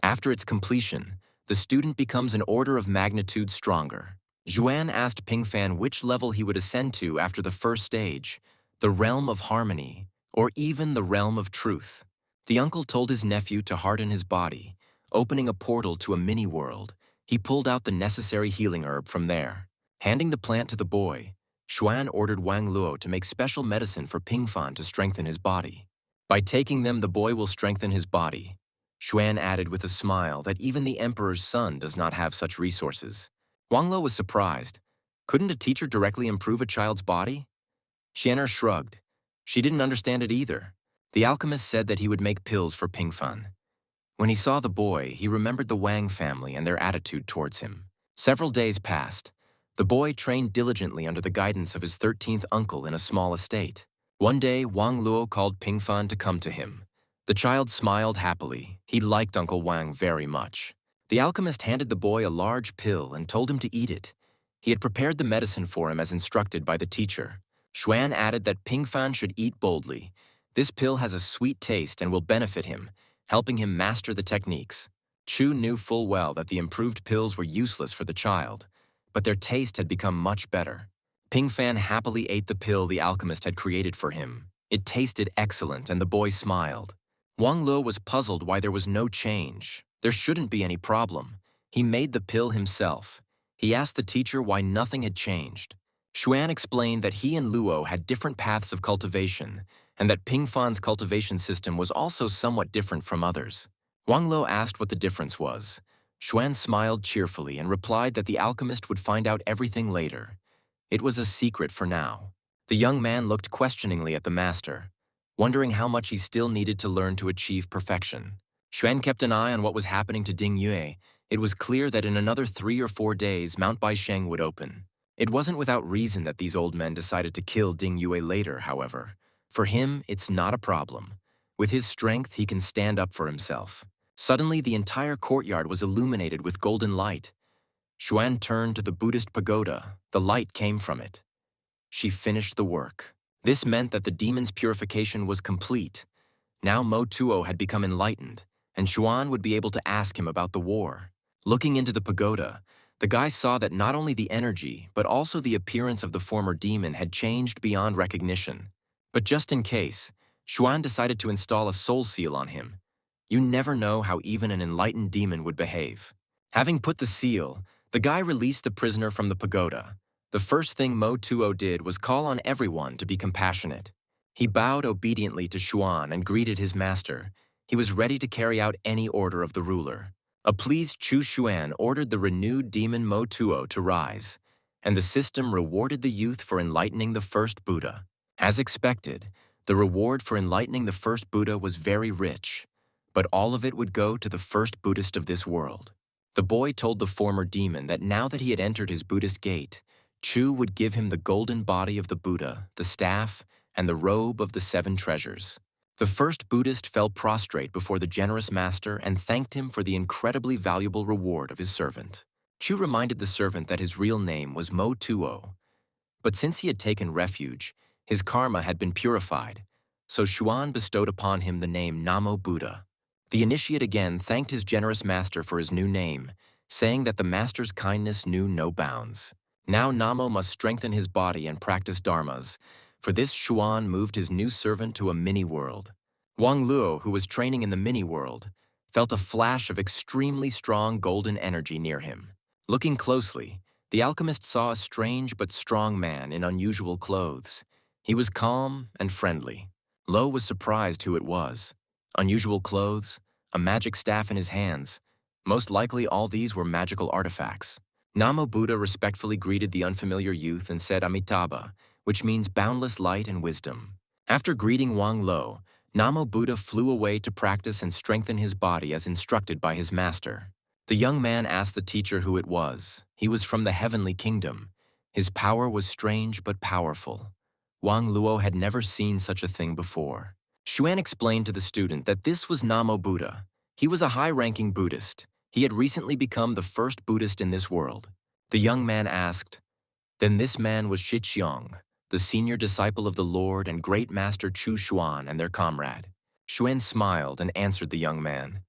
After its completion, the student becomes an order of magnitude stronger. Zhuan asked Ping Fan which level he would ascend to after the first stage, the realm of harmony, or even the realm of truth. The uncle told his nephew to harden his body, opening a portal to a mini-world. He pulled out the necessary healing herb from there. Handing the plant to the boy, Xuan ordered Wang Luo to make special medicine for Ping Fan to strengthen his body. By taking them, the boy will strengthen his body. Xuan added with a smile that even the Emperor's son does not have such resources. Wang Luo was surprised. Couldn't a teacher directly improve a child's body? Xianer shrugged. She didn't understand it either. The alchemist said that he would make pills for Ping Fan. When he saw the boy, he remembered the Wang family and their attitude towards him. Several days passed. The boy trained diligently under the guidance of his 13th uncle in a small estate. One day, Wang Luo called Pingfan to come to him. The child smiled happily. He liked Uncle Wang very much. The alchemist handed the boy a large pill and told him to eat it. He had prepared the medicine for him as instructed by the teacher. Xuan added that Pingfan should eat boldly. This pill has a sweet taste and will benefit him, helping him master the techniques. Chu knew full well that the improved pills were useless for the child, but their taste had become much better. Pingfan happily ate the pill the alchemist had created for him. It tasted excellent and the boy smiled. Wang Luo was puzzled why there was no change. There shouldn't be any problem. He made the pill himself. He asked the teacher why nothing had changed. Xuan explained that he and Luo had different paths of cultivation, and that Pingfan's cultivation system was also somewhat different from others. Wang Luo asked what the difference was. Xuan smiled cheerfully and replied that the alchemist would find out everything later. It was a secret for now. The young man looked questioningly at the master, wondering how much he still needed to learn to achieve perfection. Xuan kept an eye on what was happening to Ding Yue. It was clear that in another 3 or 4 days, Mount Baisheng would open. It wasn't without reason that these old men decided to kill Ding Yue later, however. For him, it's not a problem. With his strength, he can stand up for himself. Suddenly, the entire courtyard was illuminated with golden light. Xuan turned to the Buddhist pagoda. The light came from it. She finished the work. This meant that the demon's purification was complete. Now Mo Tuo had become enlightened, and Xuan would be able to ask him about the war. Looking into the pagoda, the guy saw that not only the energy, but also the appearance of the former demon had changed beyond recognition. But just in case, Xuan decided to install a soul seal on him. You never know how even an enlightened demon would behave. Having put the seal, the guy released the prisoner from the pagoda. The first thing Mo Tuo did was call on everyone to be compassionate. He bowed obediently to Xuan and greeted his master. He was ready to carry out any order of the ruler. A pleased Chu Xuan ordered the renewed demon Mo Tuo to rise, and the system rewarded the youth for enlightening the first Buddha. As expected, the reward for enlightening the first Buddha was very rich, but all of it would go to the first Buddhist of this world. The boy told the former demon that now that he had entered his Buddhist gate, Chu would give him the golden body of the Buddha, the staff, and the robe of the 7 treasures. The first Buddhist fell prostrate before the generous master and thanked him for the incredibly valuable reward of his servant. Chu reminded the servant that his real name was Mo Tuo. But since he had taken refuge, his karma had been purified, so Xuan bestowed upon him the name Namo Buddha. The initiate again thanked his generous master for his new name, saying that the master's kindness knew no bounds. Now Namo must strengthen his body and practice dharmas. For this, Xuan moved his new servant to a mini-world. Wang Luo, who was training in the mini-world, felt a flash of extremely strong golden energy near him. Looking closely, the alchemist saw a strange but strong man in unusual clothes. He was calm and friendly. Luo was surprised who it was. Unusual clothes, a magic staff in his hands. Most likely all these were magical artifacts. Namo Buddha respectfully greeted the unfamiliar youth and said Amitabha, which means boundless light and wisdom. After greeting Wang Luo, Namo Buddha flew away to practice and strengthen his body as instructed by his master. The young man asked the teacher who it was. He was from the heavenly kingdom. His power was strange but powerful. Wang Luo had never seen such a thing before. Xuan explained to the student that this was Namo Buddha. He was a high-ranking Buddhist. He had recently become the first Buddhist in this world. The young man asked, "Then this man was Shiqiang, the senior disciple of the Lord and great master Chu Xuan and their comrade?" Xuan smiled and answered the young man,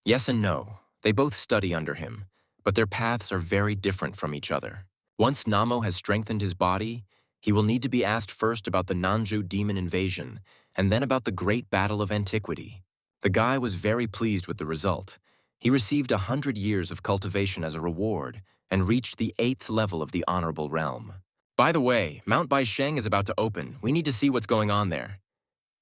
"Yes and no. They both study under him, but their paths are very different from each other. Once Namo has strengthened his body, he will need to be asked first about the Nanju demon invasion and then about the great battle of antiquity." The guy was very pleased with the result. He received 100 years of cultivation as a reward and reached the 8th level of the honorable realm. "By the way, Mount Baisheng is about to open. We need to see what's going on there."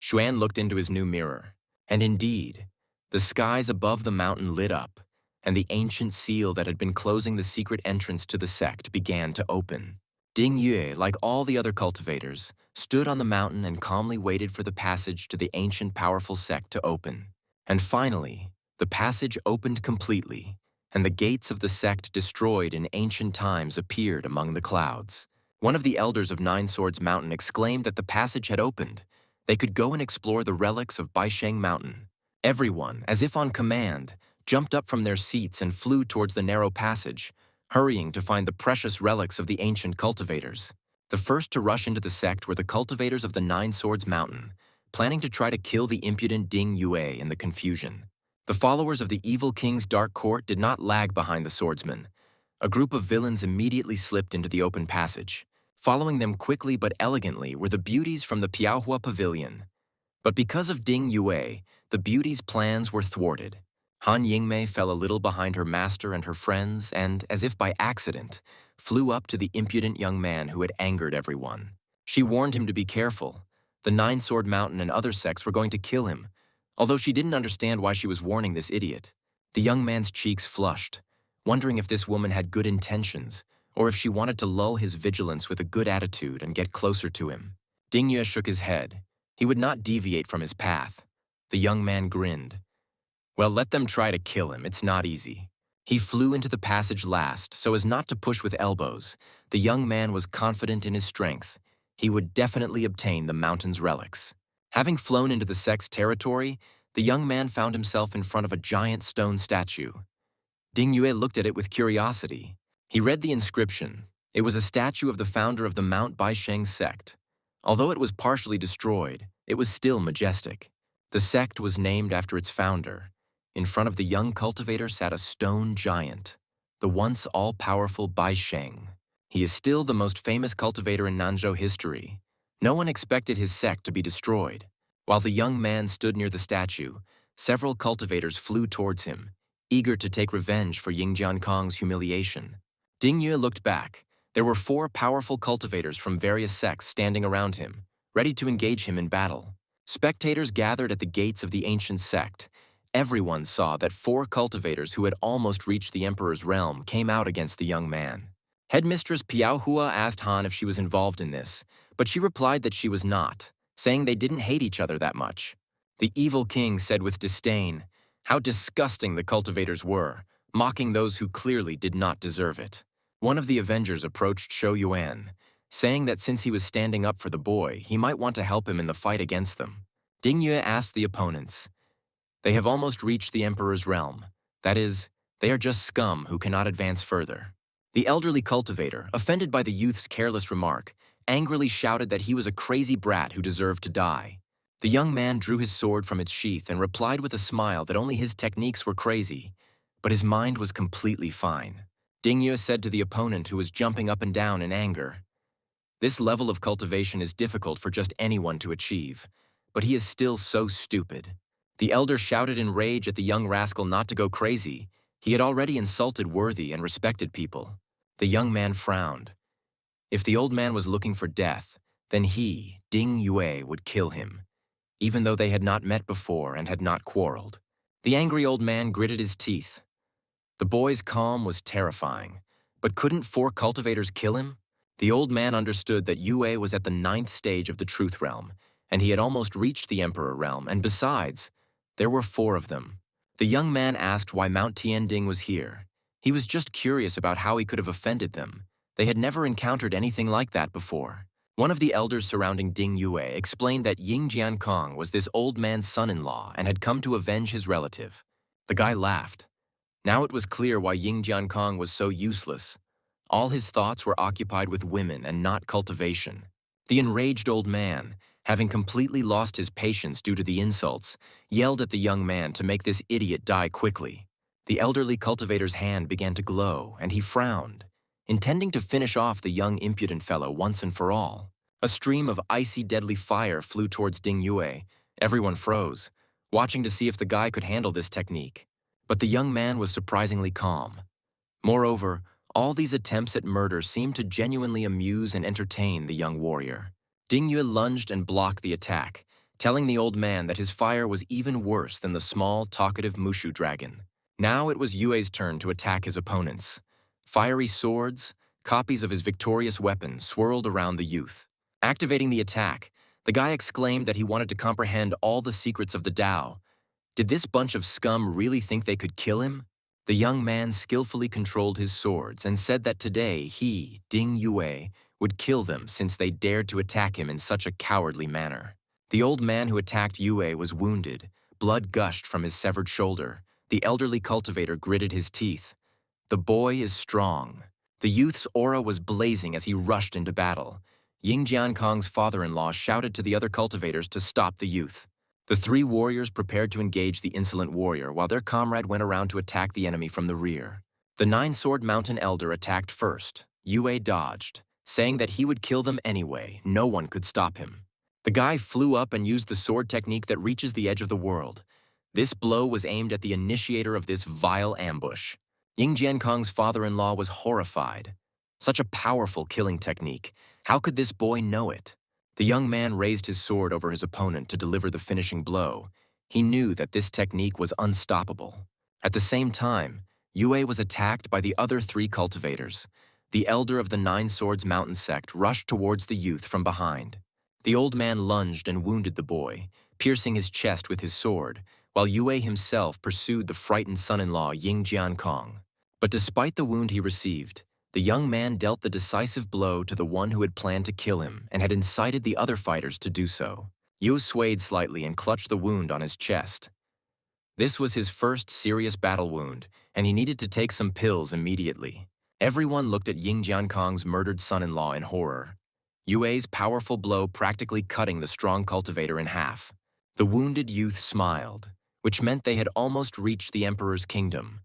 Xuan looked into his new mirror, and indeed, the skies above the mountain lit up, and the ancient seal that had been closing the secret entrance to the sect began to open. Ding Yue, like all the other cultivators, stood on the mountain and calmly waited for the passage to the ancient powerful sect to open. And finally, The passage opened completely, and the gates of the sect destroyed in ancient times appeared among the clouds. One of the elders of Nine Swords Mountain exclaimed that the passage had opened. They could go and explore the relics of Baisheng Mountain. Everyone, as if on command, jumped up from their seats and flew towards the narrow passage, hurrying to find the precious relics of the ancient cultivators. The first to rush into the sect were the cultivators of the Nine Swords Mountain, planning to try to kill the impudent Ding Yue in the confusion. The followers of the evil king's dark court did not lag behind the swordsmen. A group of villains immediately slipped into the open passage. Following them quickly but elegantly were the beauties from the Piaohua Pavilion. But because of Ding Yue, the beauties' plans were thwarted. Han Yingmei fell a little behind her master and her friends and, as if by accident, flew up to the impudent young man who had angered everyone. She warned him to be careful. The Nine Sword Mountain and other sects were going to kill him, although she didn't understand why she was warning this idiot. The young man's cheeks flushed, wondering if this woman had good intentions, or if she wanted to lull his vigilance with a good attitude and get closer to him. Ding Yue shook his head. He would not deviate from his path. The young man grinned. Well, let them try to kill him. It's not easy. He flew into the passage last, so as not to push with elbows. The young man was confident in his strength. He would definitely obtain the mountain's relics. Having flown into the sect's territory, the young man found himself in front of a giant stone statue. Ding Yue looked at it with curiosity. He read the inscription. It was a statue of the founder of the Mount Baisheng sect. Although it was partially destroyed, it was still majestic. The sect was named after its founder. In front of the young cultivator sat a stone giant, the once all-powerful Baisheng. He is still the most famous cultivator in Nanzhou history. No one expected his sect to be destroyed. While the young man stood near the statue, several cultivators flew towards him, eager to take revenge for Ying Jiankong's humiliation. Ding Yue looked back. There were 4 powerful cultivators from various sects standing around him, ready to engage him in battle. Spectators gathered at the gates of the ancient sect. Everyone saw that 4 cultivators who had almost reached the emperor's realm came out against the young man. Headmistress Piaohua asked Han if she was involved in this, but she replied that she was not, saying they didn't hate each other that much. The evil king said with disdain how disgusting the cultivators were, mocking those who clearly did not deserve it. One of the Avengers approached Shou Yuan, saying that since he was standing up for the boy, he might want to help him in the fight against them. Ding Yue asked the opponents, "They have almost reached the emperor's realm. That is, they are just scum who cannot advance further." The elderly cultivator, offended by the youth's careless remark, angrily shouted that he was a crazy brat who deserved to die. The young man drew his sword from its sheath and replied with a smile that only his techniques were crazy, but his mind was completely fine. Ding Yue said to the opponent who was jumping up and down in anger, "This level of cultivation is difficult for just anyone to achieve, but he is still so stupid." The elder shouted in rage at the young rascal not to go crazy. He had already insulted worthy and respected people. The young man frowned. If the old man was looking for death, then he, Ding Yue, would kill him, even though they had not met before and had not quarreled. The angry old man gritted his teeth. The boy's calm was terrifying, but couldn't 4 cultivators kill him? The old man understood that Yue was at the 9th stage of the Truth Realm, and he had almost reached the Emperor Realm, and besides, there were 4 of them. The young man asked why Mount Tianding was here. He was just curious about how he could have offended them. They had never encountered anything like that before. One of the elders surrounding Ding Yue explained that Ying Jiankong was this old man's son-in-law and had come to avenge his relative. The guy laughed. Now it was clear why Ying Jiankong was so useless. All his thoughts were occupied with women and not cultivation. The enraged old man, having completely lost his patience due to the insults, yelled at the young man to make this idiot die quickly. The elderly cultivator's hand began to glow, and he frowned, intending to finish off the young impudent fellow once and for all. A stream of icy deadly fire flew towards Ding Yue. Everyone froze, watching to see if the guy could handle this technique. But the young man was surprisingly calm. Moreover, all these attempts at murder seemed to genuinely amuse and entertain the young warrior. Ding Yue lunged and blocked the attack, telling the old man that his fire was even worse than the small, talkative Mushu dragon. Now it was Yue's turn to attack his opponents. Fiery swords, copies of his victorious weapon, swirled around the youth. Activating the attack, the guy exclaimed that he wanted to comprehend all the secrets of the Tao. Did this bunch of scum really think they could kill him? The young man skillfully controlled his swords and said that today he, Ding Yue, would kill them since they dared to attack him in such a cowardly manner. The old man who attacked Yue was wounded. Blood gushed from his severed shoulder. The elderly cultivator gritted his teeth. The boy is strong. The youth's aura was blazing as he rushed into battle. Ying Jiankong's father-in-law shouted to the other cultivators to stop the youth. The three warriors prepared to engage the insolent warrior while their comrade went around to attack the enemy from the rear. The nine-sword mountain elder attacked first. Yue dodged, saying that he would kill them anyway. No one could stop him. The guy flew up and used the sword technique that reaches the edge of the world. This blow was aimed at the initiator of this vile ambush. Ying Jiankong's father-in-law was horrified. Such a powerful killing technique. How could this boy know it? The young man raised his sword over his opponent to deliver the finishing blow. He knew that this technique was unstoppable. At the same time, Yue was attacked by the other three cultivators. The elder of the Nine Swords Mountain Sect rushed towards the youth from behind. The old man lunged and wounded the boy, piercing his chest with his sword, while Yue himself pursued the frightened son-in-law Ying Jiankong. But despite the wound he received, the young man dealt the decisive blow to the one who had planned to kill him and had incited the other fighters to do so. Yue swayed slightly and clutched the wound on his chest. This was his first serious battle wound, and he needed to take some pills immediately. Everyone looked at Ying Jiankong's murdered son-in-law in horror. Yue's powerful blow practically cutting the strong cultivator in half. The wounded youth smiled, which meant they had almost reached the emperor's kingdom.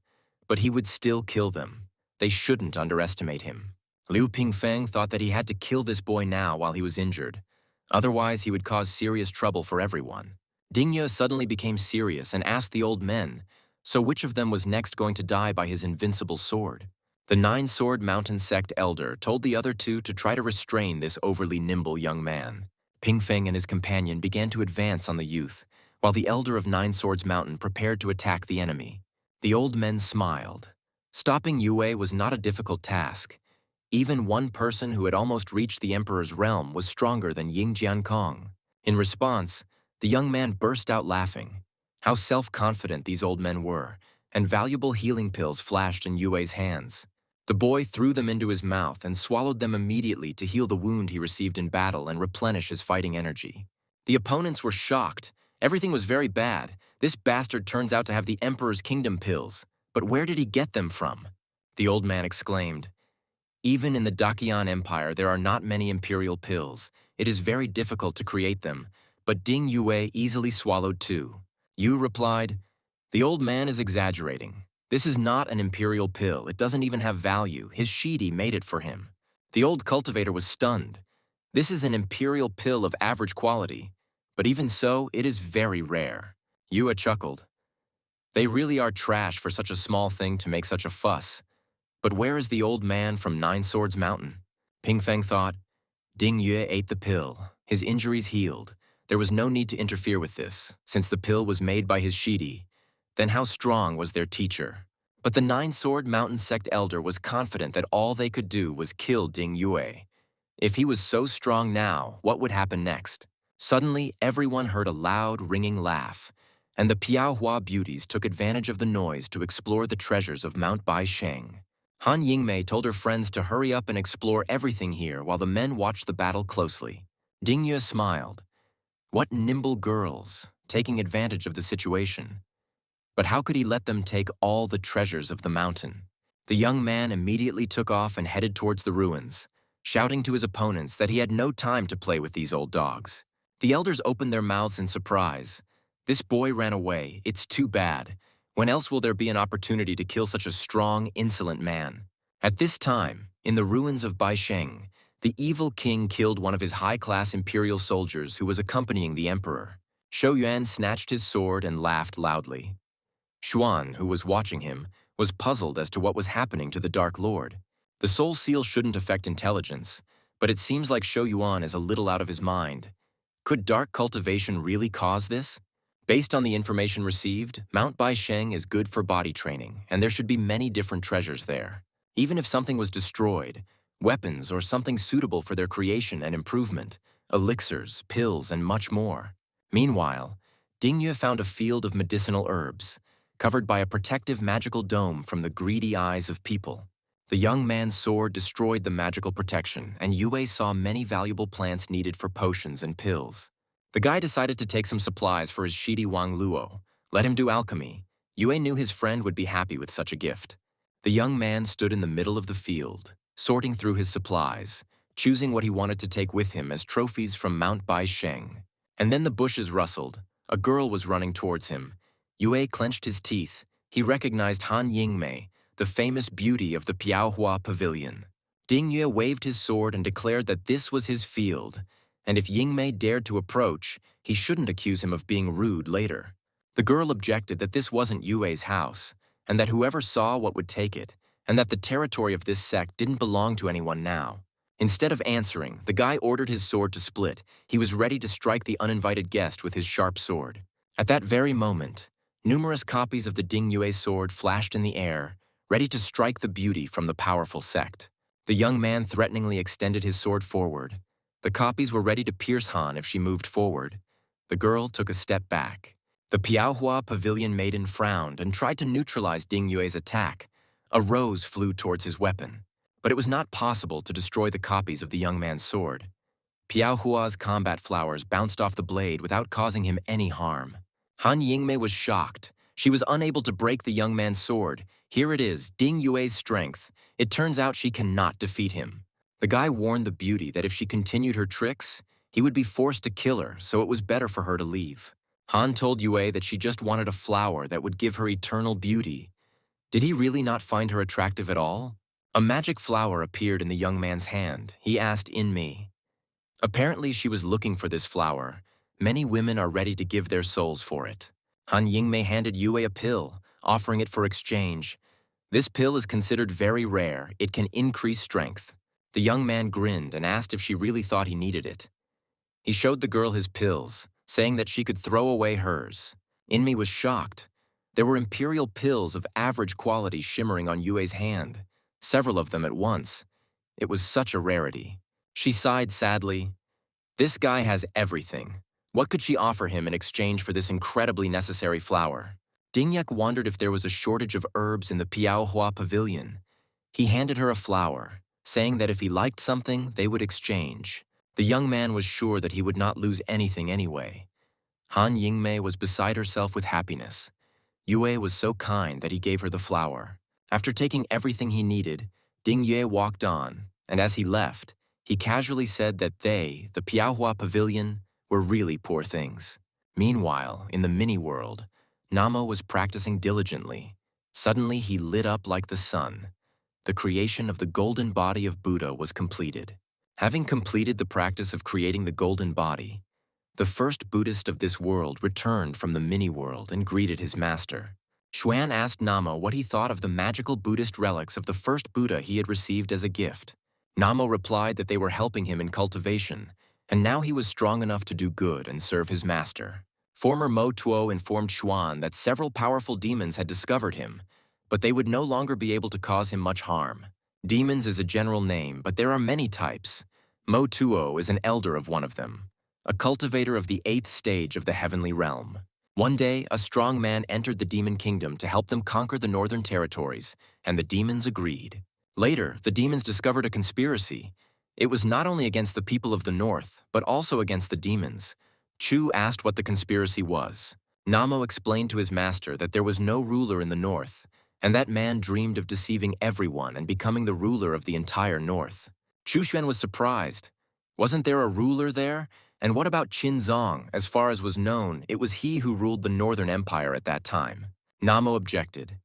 But he would still kill them. They shouldn't underestimate him. Liu Pingfeng thought that he had to kill this boy now while he was injured. Otherwise, he would cause serious trouble for everyone. Dingye suddenly became serious and asked the old men, so which of them was next going to die by his invincible sword? The Nine-Sword Mountain Sect elder told the other two to try to restrain this overly nimble young man. Pingfeng and his companion began to advance on the youth, while the elder of Nine Swords Mountain prepared to attack the enemy. The old men smiled. Stopping Yue was not a difficult task. Even one person who had almost reached the emperor's realm was stronger than Ying Jiankong. In response, the young man burst out laughing. How self-confident these old men were, and valuable healing pills flashed in Yue's hands. The boy threw them into his mouth and swallowed them immediately to heal the wound he received in battle and replenish his fighting energy. The opponents were shocked. Everything was very bad. This bastard turns out to have the emperor's kingdom pills. But where did he get them from? The old man exclaimed. Even in the Dakian Empire, there are not many imperial pills. It is very difficult to create them, but Ding Yue easily swallowed two. Yu replied, the old man is exaggerating. This is not an imperial pill. It doesn't even have value. His Shidi made it for him. The old cultivator was stunned. This is an imperial pill of average quality, but even so, it is very rare. Yue chuckled. They really are trash for such a small thing to make such a fuss. But where is the old man from Nine Swords Mountain? Pingfeng thought. Ding Yue ate the pill. His injuries healed. There was no need to interfere with this, since the pill was made by his Shidi. Then how strong was their teacher? But the Nine Sword Mountain Sect elder was confident that all they could do was kill Ding Yue. If he was so strong now, what would happen next? Suddenly, everyone heard a loud, ringing laugh, and the Piaohua beauties took advantage of the noise to explore the treasures of Mount Baisheng. Han Yingmei told her friends to hurry up and explore everything here while the men watched the battle closely. Dingye smiled. What nimble girls, taking advantage of the situation. But how could he let them take all the treasures of the mountain? The young man immediately took off and headed towards the ruins, shouting to his opponents that he had no time to play with these old dogs. The elders opened their mouths in surprise. This boy ran away. It's too bad. When else will there be an opportunity to kill such a strong, insolent man? At this time, in the ruins of Baisheng, the evil king killed one of his high-class imperial soldiers who was accompanying the emperor. Shou Yuan snatched his sword and laughed loudly. Xuan, who was watching him, was puzzled as to what was happening to the Dark Lord. The soul seal shouldn't affect intelligence, but it seems like Shou Yuan is a little out of his mind. Could dark cultivation really cause this? Based on the information received, Mount Baisheng is good for body training, and there should be many different treasures there. Even if something was destroyed, weapons or something suitable for their creation and improvement, elixirs, pills, and much more. Meanwhile, Dingyue found a field of medicinal herbs, covered by a protective magical dome from the greedy eyes of people. The young man's sword destroyed the magical protection, and Yue saw many valuable plants needed for potions and pills. The guy decided to take some supplies for his Shidi Wang Luo. Let him do alchemy. Yue knew his friend would be happy with such a gift. The young man stood in the middle of the field, sorting through his supplies, choosing what he wanted to take with him as trophies from Mount Baisheng. And then the bushes rustled. A girl was running towards him. Yue clenched his teeth. He recognized Han Yingmei, the famous beauty of the Piaohua Pavilion. Dingyue waved his sword and declared that this was his field, and if Yingmei dared to approach, he shouldn't accuse him of being rude later. The girl objected that this wasn't Yue's house, and that whoever saw what would take it, and that the territory of this sect didn't belong to anyone now. Instead of answering, the guy ordered his sword to split. He was ready to strike the uninvited guest with his sharp sword. At that very moment, numerous copies of the Dingyue sword flashed in the air, ready to strike the beauty from the powerful sect. The young man threateningly extended his sword forward. The copies were ready to pierce Han if she moved forward. The girl took a step back. The Piaohua Pavilion maiden frowned and tried to neutralize Dingyue's attack. A rose flew towards his weapon, but it was not possible to destroy the copies of the young man's sword. Piaohua's combat flowers bounced off the blade without causing him any harm. Han Yingmei was shocked. She was unable to break the young man's sword. Here it is, Dingyue's strength. It turns out she cannot defeat him. The guy warned the beauty that if she continued her tricks, he would be forced to kill her, so it was better for her to leave. Han told Yue that she just wanted a flower that would give her eternal beauty. Did he really not find her attractive at all? A magic flower appeared in the young man's hand. He asked Inmi. Apparently she was looking for this flower. Many women are ready to give their souls for it. Han Yingmei handed Yue a pill, offering it for exchange. This pill is considered very rare. It can increase strength. The young man grinned and asked if she really thought he needed it. He showed the girl his pills, saying that she could throw away hers. Inmi was shocked. There were imperial pills of average quality shimmering on Yue's hand, several of them at once. It was such a rarity. She sighed sadly. This guy has everything. What could she offer him in exchange for this incredibly necessary flower? Dingyek wondered if there was a shortage of herbs in the Piaohua Pavilion. He handed her a flower, saying that if he liked something, they would exchange. The young man was sure that he would not lose anything anyway. Han Yingmei was beside herself with happiness. Yue was so kind that he gave her the flower. After taking everything he needed, Dingyue walked on, and as he left, he casually said that they, the Piaohua Pavilion, were really poor things. Meanwhile, in the mini-world, Namo was practicing diligently. Suddenly, he lit up like the sun. The creation of the golden body of Buddha was completed. Having completed the practice of creating the golden body, the first Buddhist of this world returned from the mini-world and greeted his master. Xuan asked Namo what he thought of the magical Buddhist relics of the first Buddha he had received as a gift. Namo replied that they were helping him in cultivation, and now he was strong enough to do good and serve his master. Former Mo Tuo informed Xuan that several powerful demons had discovered him, but they would no longer be able to cause him much harm. Demons is a general name, but there are many types. Mo Tuo is an elder of one of them, a cultivator of the 8th stage of the heavenly realm. One day, a strong man entered the demon kingdom to help them conquer the northern territories, and the demons agreed. Later, the demons discovered a conspiracy. It was not only against the people of the north, but also against the demons. Chu asked what the conspiracy was. Namo explained to his master that there was no ruler in the north, and that man dreamed of deceiving everyone and becoming the ruler of the entire north. Chu Xuan was surprised. Wasn't there a ruler there? And what about Qin Zong? As far as was known, it was he who ruled the northern empire at that time. Namo objected.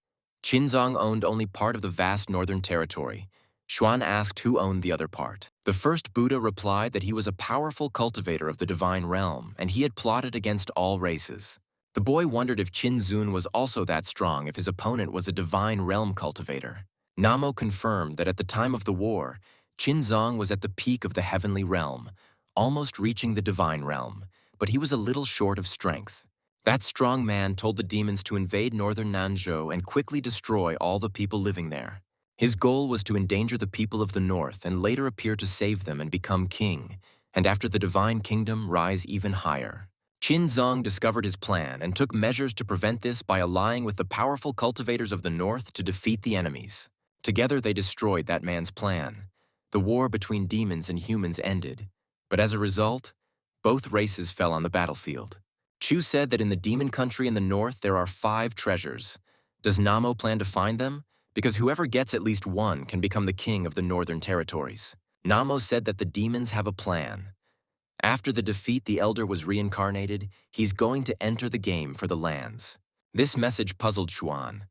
Qin Zong owned only part of the vast northern territory. Xuan asked who owned the other part. The first Buddha replied that he was a powerful cultivator of the divine realm, and he had plotted against all races. The boy wondered if Qin Zun was also that strong if his opponent was a divine realm cultivator. Namo confirmed that at the time of the war, Qin Zong was at the peak of the heavenly realm, almost reaching the divine realm, but he was a little short of strength. That strong man told the demons to invade northern Nanzhou and quickly destroy all the people living there. His goal was to endanger the people of the north and later appear to save them and become king, and after the divine kingdom rise even higher. Qin Zong discovered his plan and took measures to prevent this by allying with the powerful cultivators of the north to defeat the enemies. Together they destroyed that man's plan. The war between demons and humans ended, but as a result, both races fell on the battlefield. Chu said that in the demon country in the north there are 5 treasures. Does Namo plan to find them? Because whoever gets at least one can become the king of the northern territories. Namo said that the demons have a plan. After the defeat the Elder was reincarnated, he's going to enter the game for the lands. This message puzzled Xuan.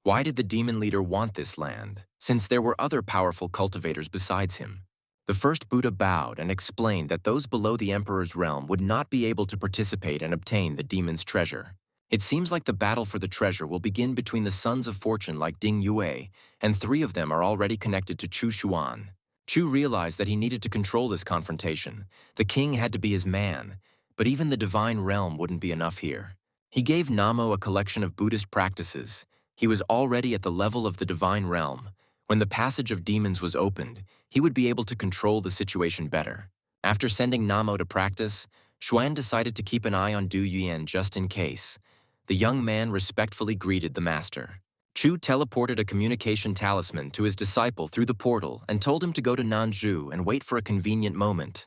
Why did the demon leader want this land, since there were other powerful cultivators besides him? The first Buddha bowed and explained that those below the Emperor's realm would not be able to participate and obtain the demon's treasure. It seems like the battle for the treasure will begin between the Sons of Fortune like Ding Yue, and 3 of them are already connected to Chu Xuan. Chu realized that he needed to control this confrontation. The king had to be his man, but even the divine realm wouldn't be enough here. He gave Namo a collection of Buddhist practices. He was already at the level of the divine realm. When the passage of demons was opened, he would be able to control the situation better. After sending Namo to practice, Xuan decided to keep an eye on Du Yuan just in case. The young man respectfully greeted the master. Chu teleported a communication talisman to his disciple through the portal and told him to go to Nanzhu and wait for a convenient moment.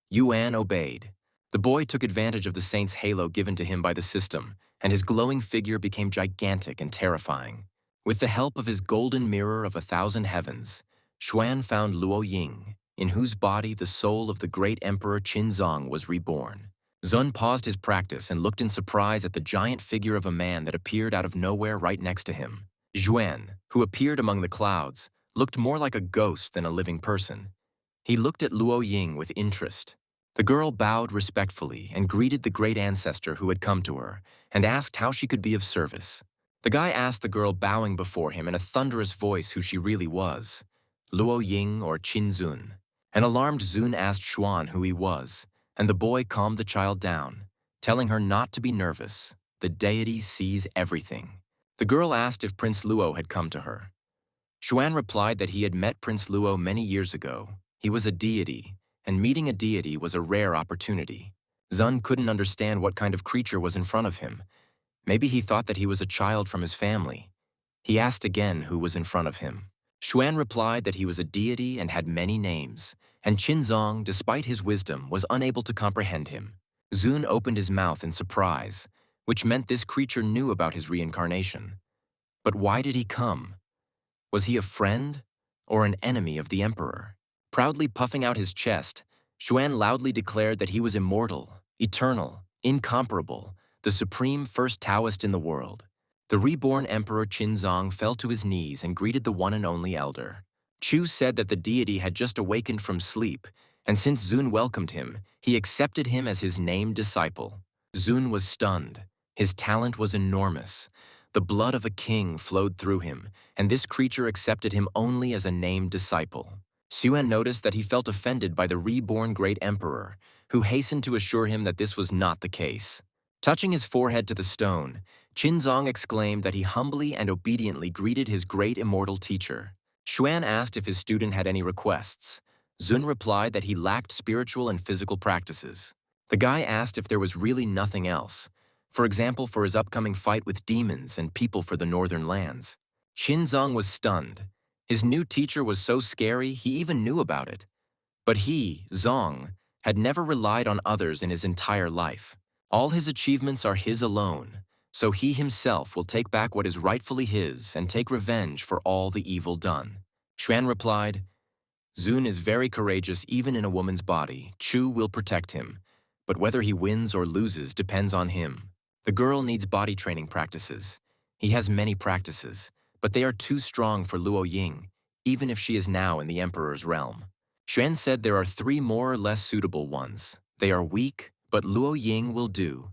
Yuan obeyed. The boy took advantage of the saint's halo given to him by the system, and his glowing figure became gigantic and terrifying. With the help of his golden mirror of 1,000 heavens, Xuan found Luo Ying, in whose body the soul of the great emperor Qinzong was reborn. Zun paused his practice and looked in surprise at the giant figure of a man that appeared out of nowhere right next to him. Xuan, who appeared among the clouds, looked more like a ghost than a living person. He looked at Luo Ying with interest. The girl bowed respectfully and greeted the great ancestor who had come to her and asked how she could be of service. The guy asked the girl bowing before him in a thunderous voice who she really was. Luo Ying or Qin Zun. An alarmed Zun asked Xuan who he was, and the boy calmed the child down, telling her not to be nervous. The deity sees everything. The girl asked if Prince Luo had come to her. Xuan replied that he had met Prince Luo many years ago. He was a deity, and meeting a deity was a rare opportunity. Zun couldn't understand what kind of creature was in front of him. Maybe he thought that he was a child from his family. He asked again who was in front of him. Xuan replied that he was a deity and had many names, and Qinzong, despite his wisdom, was unable to comprehend him. Zun opened his mouth in surprise, which meant this creature knew about his reincarnation. But why did he come? Was he a friend or an enemy of the emperor? Proudly puffing out his chest, Xuan loudly declared that he was immortal, eternal, incomparable, the supreme first Taoist in the world. The reborn emperor Qinzong fell to his knees and greeted the one and only elder. Chu said that the deity had just awakened from sleep, and since Zun welcomed him, he accepted him as his named disciple. Zun was stunned. His talent was enormous. The blood of a king flowed through him, and this creature accepted him only as a named disciple. Xuan noticed that he felt offended by the reborn great emperor, who hastened to assure him that this was not the case. Touching his forehead to the stone, Qinzong exclaimed that he humbly and obediently greeted his great immortal teacher. Xuan asked if his student had any requests. Zun replied that he lacked spiritual and physical practices. The guy asked if there was really nothing else, for example for his upcoming fight with demons and people for the northern lands. Qinzong was stunned. His new teacher was so scary he even knew about it. But he, Zong, had never relied on others in his entire life. All his achievements are his alone, so he himself will take back what is rightfully his and take revenge for all the evil done. Xuan replied, Zun is very courageous even in a woman's body. Chu will protect him, but whether he wins or loses depends on him. The girl needs body training practices. He has many practices, but they are too strong for Luo Ying, even if she is now in the emperor's realm. Xuan said there are 3 more or less suitable ones. They are weak, but Luo Ying will do.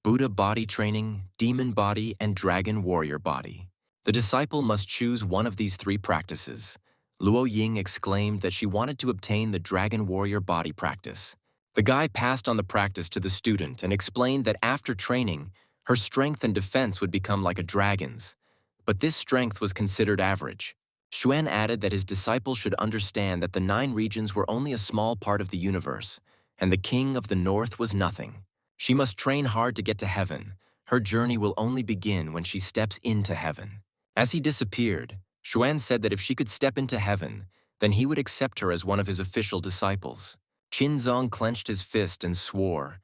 Buddha body training, demon body, and dragon warrior body. The disciple must choose one of these 3 practices. Luo Ying exclaimed that she wanted to obtain the dragon warrior body practice. The guy passed on the practice to the student and explained that after training, her strength and defense would become like a dragon's. But this strength was considered average. Xuan added that his disciple should understand that the 9 regions were only a small part of the universe, and the king of the north was nothing. She must train hard to get to heaven. Her journey will only begin when she steps into heaven. As he disappeared, Xuan said that if she could step into heaven, then he would accept her as one of his official disciples. Qinzong clenched his fist and swore.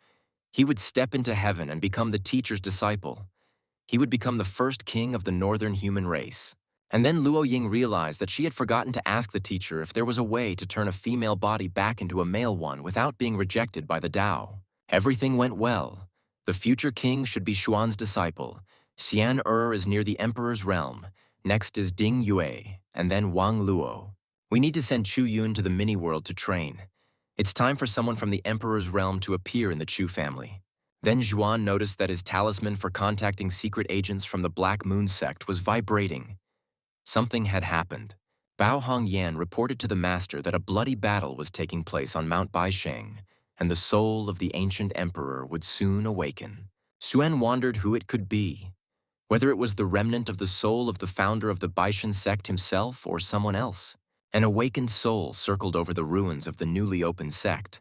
He would step into heaven and become the teacher's disciple. He would become the first king of the northern human race. And then Luo Ying realized that she had forgotten to ask the teacher if there was a way to turn a female body back into a male one without being rejected by the Tao. Everything went well. The future king should be Xuan's disciple. Xian is near the emperor's realm. Next is Ding Yue, and then Wang Luo. We need to send Chu Yun to the mini-world to train. It's time for someone from the emperor's realm to appear in the Chu family. Then Zhuan noticed that his talisman for contacting secret agents from the Black Moon sect was vibrating. Something had happened. Bao Hongyan reported to the master that a bloody battle was taking place on Mount Baisheng, and the soul of the ancient emperor would soon awaken. Suen wondered who it could be, whether it was the remnant of the soul of the founder of the Baishan sect himself or someone else. An awakened soul circled over the ruins of the newly opened sect.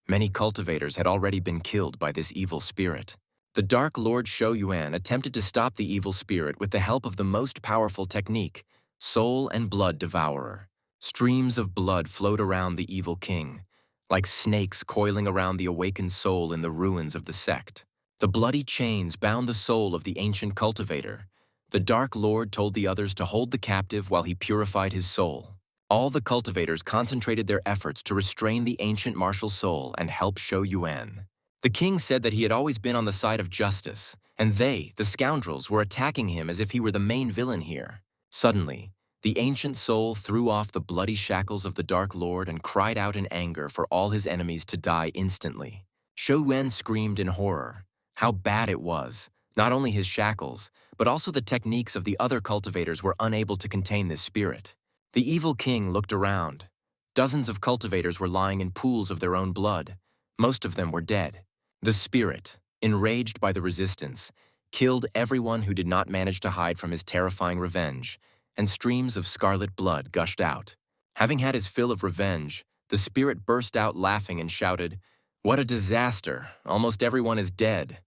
Many cultivators had already been killed by this evil spirit. The Dark Lord Shou Yuan attempted to stop the evil spirit with the help of the most powerful technique, Soul and Blood Devourer. Streams of blood flowed around the evil king, like snakes coiling around the awakened soul in the ruins of the sect. The bloody chains bound the soul of the ancient cultivator. The Dark Lord told the others to hold the captive while he purified his soul. All the cultivators concentrated their efforts to restrain the ancient martial soul and help Shou Yuan. The king said that he had always been on the side of justice, and they, the scoundrels, were attacking him as if he were the main villain here. Suddenly, the ancient soul threw off the bloody shackles of the Dark Lord and cried out in anger for all his enemies to die instantly. Shou Yuan screamed in horror. How bad it was! Not only his shackles, but also the techniques of the other cultivators were unable to contain this spirit. The evil king looked around. Dozens of cultivators were lying in pools of their own blood. Most of them were dead. The spirit, enraged by the resistance, killed everyone who did not manage to hide from his terrifying revenge, and streams of scarlet blood gushed out. Having had his fill of revenge, the spirit burst out laughing and shouted, "What a disaster! Almost everyone is dead."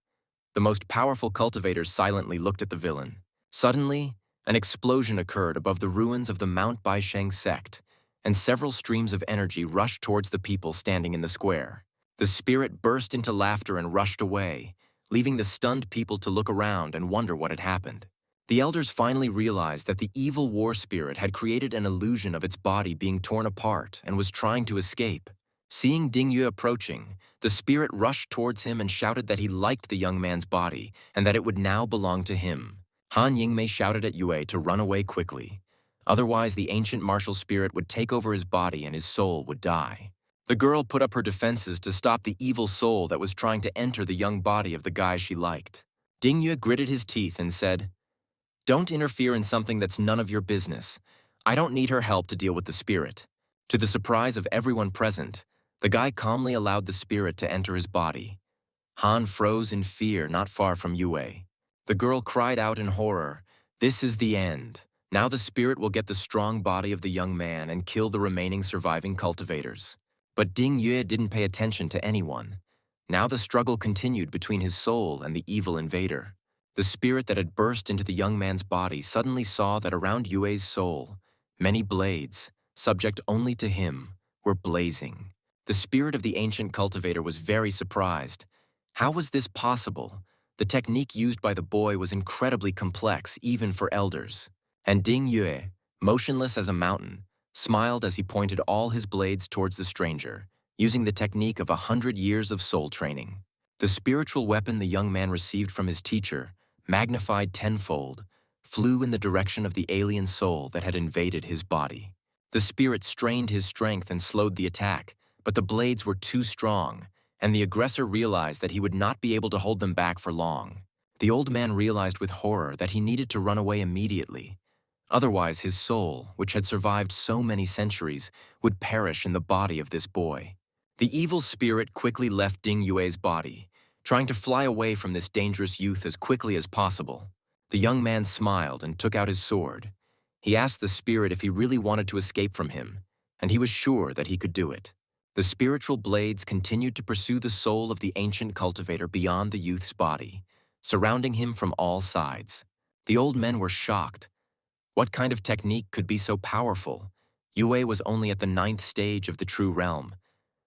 The most powerful cultivators silently looked at the villain. Suddenly, an explosion occurred above the ruins of the Mount Baisheng sect, and several streams of energy rushed towards the people standing in the square. The spirit burst into laughter and rushed away, leaving the stunned people to look around and wonder what had happened. The elders finally realized that the evil war spirit had created an illusion of its body being torn apart and was trying to escape. Seeing Ding Yue approaching, the spirit rushed towards him and shouted that he liked the young man's body and that it would now belong to him. Han Yingmei shouted at Yue to run away quickly. Otherwise, the ancient martial spirit would take over his body and his soul would die. The girl put up her defenses to stop the evil soul that was trying to enter the young body of the guy she liked. Ding Yue gritted his teeth and said, "Don't interfere in something that's none of your business. I don't need her help to deal with the spirit." To the surprise of everyone present, the guy calmly allowed the spirit to enter his body. Han froze in fear not far from Yue. The girl cried out in horror, "This is the end. Now the spirit will get the strong body of the young man and kill the remaining surviving cultivators." But Ding Yue didn't pay attention to anyone. Now the struggle continued between his soul and the evil invader. The spirit that had burst into the young man's body suddenly saw that around Yue's soul, many blades, subject only to him, were blazing. The spirit of the ancient cultivator was very surprised. How was this possible? The technique used by the boy was incredibly complex, even for elders. And Ding Yue, motionless as a mountain, smiled as he pointed all his blades towards the stranger, using the technique of 100 years of soul training. The spiritual weapon the young man received from his teacher, magnified tenfold, flew in the direction of the alien soul that had invaded his body. The spirit strained his strength and slowed the attack, but the blades were too strong, and the aggressor realized that he would not be able to hold them back for long. The old man realized with horror that he needed to run away immediately. Otherwise, his soul, which had survived so many centuries, would perish in the body of this boy. The evil spirit quickly left Ding Yue's body, trying to fly away from this dangerous youth as quickly as possible. The young man smiled and took out his sword. He asked the spirit if he really wanted to escape from him, and he was sure that he could do it. The spiritual blades continued to pursue the soul of the ancient cultivator beyond the youth's body, surrounding him from all sides. The old men were shocked. What kind of technique could be so powerful? Yue was only at the 9th stage of the true realm,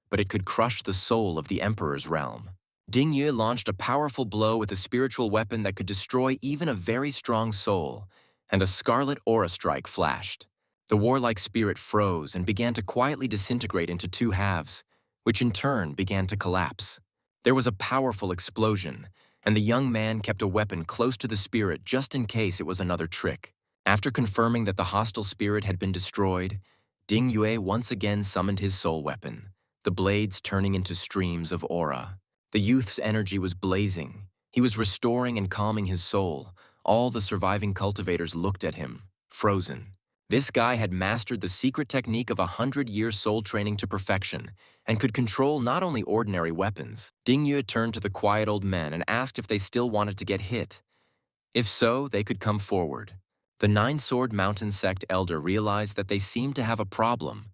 but it could crush the soul of the emperor's realm. Ding Yue launched a powerful blow with a spiritual weapon that could destroy even a very strong soul, and a scarlet aura strike flashed. The warlike spirit froze and began to quietly disintegrate into 2 halves, which in turn began to collapse. There was a powerful explosion, and the young man kept a weapon close to the spirit just in case it was another trick. After confirming that the hostile spirit had been destroyed, Ding Yue once again summoned his soul weapon, the blades turning into streams of aura. The youth's energy was blazing. He was restoring and calming his soul. All the surviving cultivators looked at him, frozen. This guy had mastered the secret technique of 100-year soul training to perfection and could control not only ordinary weapons. Ding Yue turned to the quiet old men and asked if they still wanted to get hit. If so, they could come forward. The 9-sword mountain sect elder realized that they seemed to have a problem.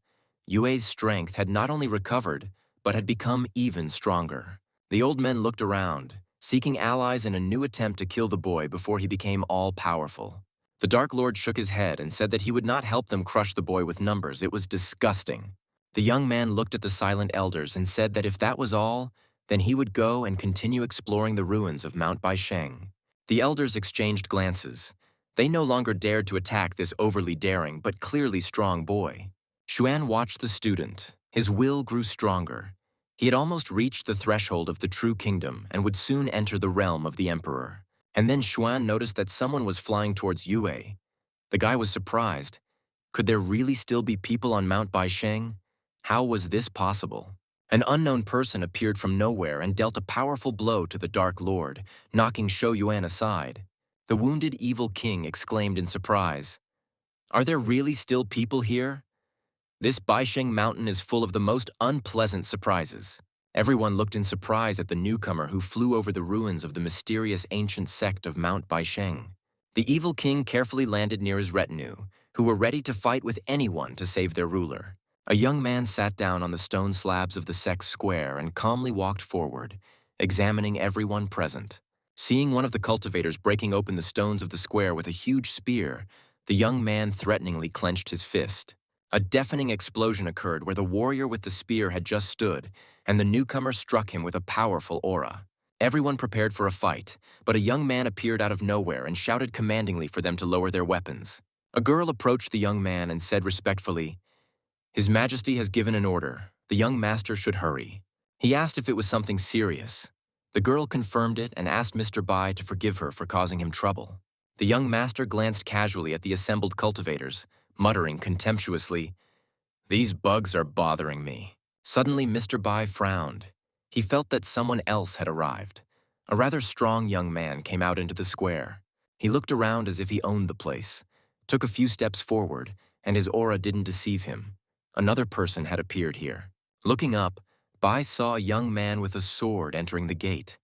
Yue's strength had not only recovered, but had become even stronger. The old men looked around, seeking allies in a new attempt to kill the boy before he became all-powerful. The Dark Lord shook his head and said that he would not help them crush the boy with numbers. It was disgusting. The young man looked at the silent elders and said that if that was all, then he would go and continue exploring the ruins of Mount Baisheng. The elders exchanged glances. They no longer dared to attack this overly daring but clearly strong boy. Xuan watched the student. His will grew stronger. He had almost reached the threshold of the true kingdom and would soon enter the realm of the emperor. And then Xuan noticed that someone was flying towards Yue. The guy was surprised. Could there really still be people on Mount Baisheng? How was this possible? An unknown person appeared from nowhere and dealt a powerful blow to the Dark Lord, knocking Shou Yuan aside. The wounded evil king exclaimed in surprise, "Are there really still people here? This Baisheng mountain is full of the most unpleasant surprises." Everyone looked in surprise at the newcomer who flew over the ruins of the mysterious ancient sect of Mount Baisheng. The evil king carefully landed near his retinue, who were ready to fight with anyone to save their ruler. A young man sat down on the stone slabs of the sect's square and calmly walked forward, examining everyone present. Seeing one of the cultivators breaking open the stones of the square with a huge spear, the young man threateningly clenched his fist. A deafening explosion occurred where the warrior with the spear had just stood, and the newcomer struck him with a powerful aura. Everyone prepared for a fight, but a young man appeared out of nowhere and shouted commandingly for them to lower their weapons. A girl approached the young man and said respectfully, "His Majesty has given an order. The young master should hurry." He asked if it was something serious. The girl confirmed it and asked Mr. Bai to forgive her for causing him trouble. The young master glanced casually at the assembled cultivators, muttering contemptuously, "These bugs are bothering me." Suddenly, Mr. Bai frowned. He felt that someone else had arrived. A rather strong young man came out into the square. He looked around as if he owned the place, took a few steps forward, and his aura didn't deceive him. Another person had appeared here. Looking up, Bai saw a young man with a sword entering the gate.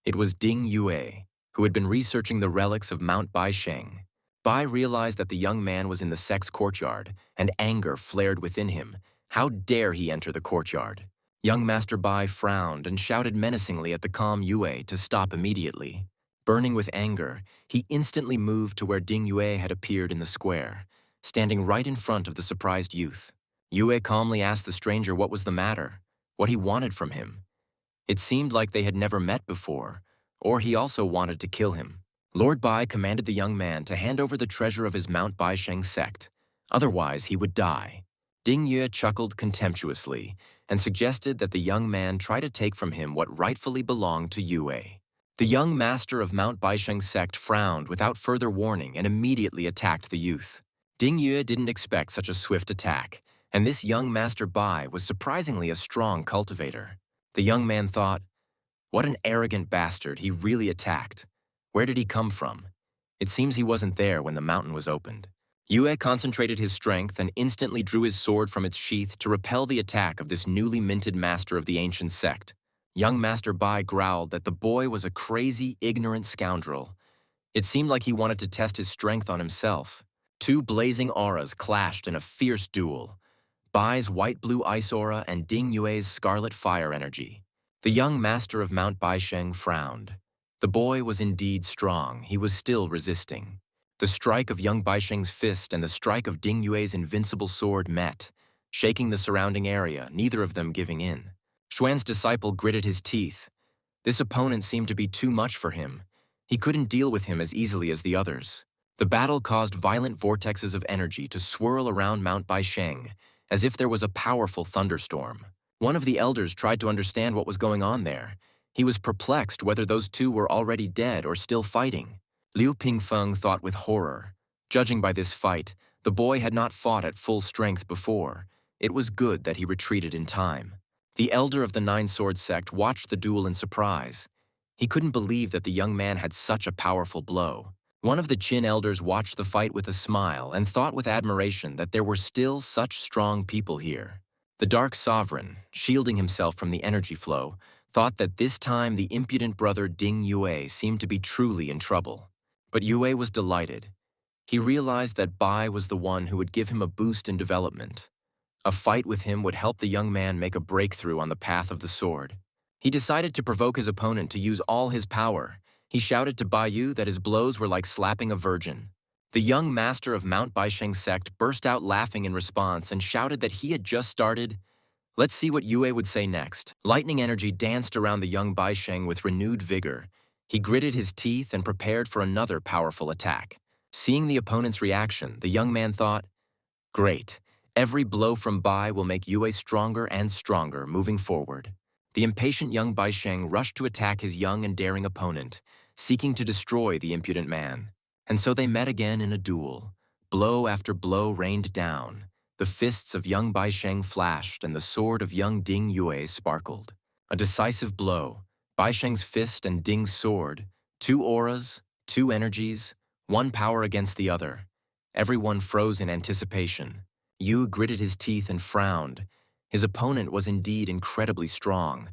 It was Ding Yue, who had been researching the relics of Mount Baisheng. Bai realized that the young man was in the sect's courtyard, and anger flared within him. How dare he enter the courtyard? Young Master Bai frowned and shouted menacingly at the calm Yue to stop immediately. Burning with anger, he instantly moved to where Ding Yue had appeared in the square, standing right in front of the surprised youth. Yue calmly asked the stranger what was the matter, what he wanted from him. It seemed like they had never met before, or he also wanted to kill him. Lord Bai commanded the young man to hand over the treasure of his Mount Baisheng sect, otherwise he would die. Ding Yue chuckled contemptuously and suggested that the young man try to take from him what rightfully belonged to Yue. The young master of Mount Baisheng sect frowned without further warning and immediately attacked the youth. Ding Yue didn't expect such a swift attack, and this young Master Bai was surprisingly a strong cultivator. The young man thought, what an arrogant bastard, he really attacked. Where did he come from? It seems he wasn't there when the mountain was opened. Yue concentrated his strength and instantly drew his sword from its sheath to repel the attack of this newly minted master of the ancient sect. Young Master Bai growled that the boy was a crazy, ignorant scoundrel. It seemed like he wanted to test his strength on himself. Two blazing auras clashed in a fierce duel. Bai's white-blue ice aura and Ding Yue's scarlet fire energy. The young master of Mount Baisheng frowned. The boy was indeed strong, he was still resisting. The strike of young Baisheng's fist and the strike of Ding Yue's invincible sword met, shaking the surrounding area, neither of them giving in. Xuan's disciple gritted his teeth. This opponent seemed to be too much for him. He couldn't deal with him as easily as the others. The battle caused violent vortexes of energy to swirl around Mount Baisheng, as if there was a powerful thunderstorm. One of the elders tried to understand what was going on there. He was perplexed whether those two were already dead or still fighting. Liu Pingfeng thought with horror. Judging by this fight, the boy had not fought at full strength before. It was good that he retreated in time. The elder of the Nine-Sword sect watched the duel in surprise. He couldn't believe that the young man had such a powerful blow. One of the Qin elders watched the fight with a smile and thought with admiration that there were still such strong people here. The Dark Sovereign, shielding himself from the energy flow, thought that this time the impudent brother Ding Yue seemed to be truly in trouble. But Yue was delighted. He realized that Bai was the one who would give him a boost in development. A fight with him would help the young man make a breakthrough on the path of the sword. He decided to provoke his opponent to use all his power. He shouted to Bai Yu that his blows were like slapping a virgin. The young master of Mount Baisheng sect burst out laughing in response and shouted that he had just started. Let's see what Yue would say next. Lightning energy danced around the young Baisheng with renewed vigor. He gritted his teeth and prepared for another powerful attack. Seeing the opponent's reaction, the young man thought, "Great. Every blow from Bai will make Yue stronger and stronger moving forward." The impatient young Baisheng rushed to attack his young and daring opponent, seeking to destroy the impudent man. And so they met again in a duel. Blow after blow rained down. The fists of young Baisheng flashed and the sword of young Ding Yue sparkled. A decisive blow. Baisheng's fist and Ding's sword. Two auras, two energies, one power against the other. Everyone froze in anticipation. Yu gritted his teeth and frowned. His opponent was indeed incredibly strong.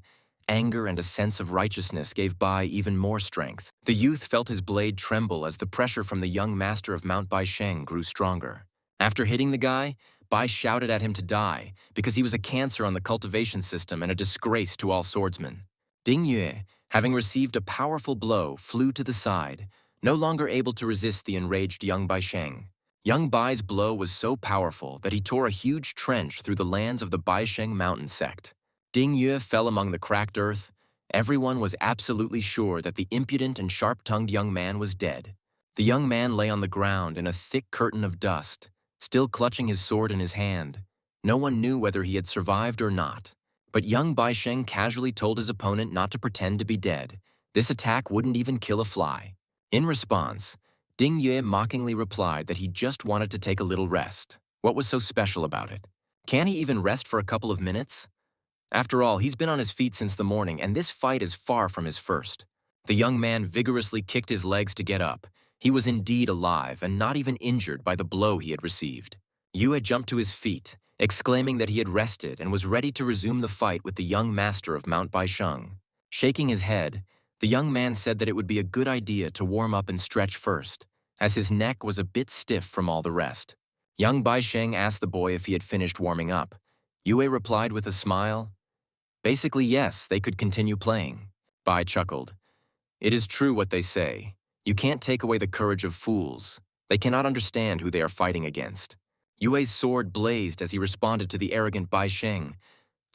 Anger and a sense of righteousness gave Bai even more strength. The youth felt his blade tremble as the pressure from the young master of Mount Baisheng grew stronger. After hitting the guy, Bai shouted at him to die because he was a cancer on the cultivation system and a disgrace to all swordsmen. Ding Yue, having received a powerful blow, flew to the side, no longer able to resist the enraged young Baisheng. Young Bai's blow was so powerful that he tore a huge trench through the lands of the Baisheng mountain sect. Ding Yue fell among the cracked earth. Everyone was absolutely sure that the impudent and sharp-tongued young man was dead. The young man lay on the ground in a thick curtain of dust, still clutching his sword in his hand. No one knew whether he had survived or not. But young Baisheng casually told his opponent not to pretend to be dead. This attack wouldn't even kill a fly. In response, Ding Yue mockingly replied that he just wanted to take a little rest. What was so special about it? Can he even rest for a couple of minutes? After all, he's been on his feet since the morning, and this fight is far from his first. The young man vigorously kicked his legs to get up. He was indeed alive and not even injured by the blow he had received. Yu had jumped to his feet, exclaiming that he had rested and was ready to resume the fight with the young master of Mount Baisheng. Shaking his head, the young man said that it would be a good idea to warm up and stretch first, as his neck was a bit stiff from all the rest. Young Baisheng asked the boy if he had finished warming up. Yue replied with a smile, "Basically, yes, they could continue playing." Bai chuckled. "It is true what they say. You can't take away the courage of fools. They cannot understand who they are fighting against." Yue's sword blazed as he responded to the arrogant Bai Sheng.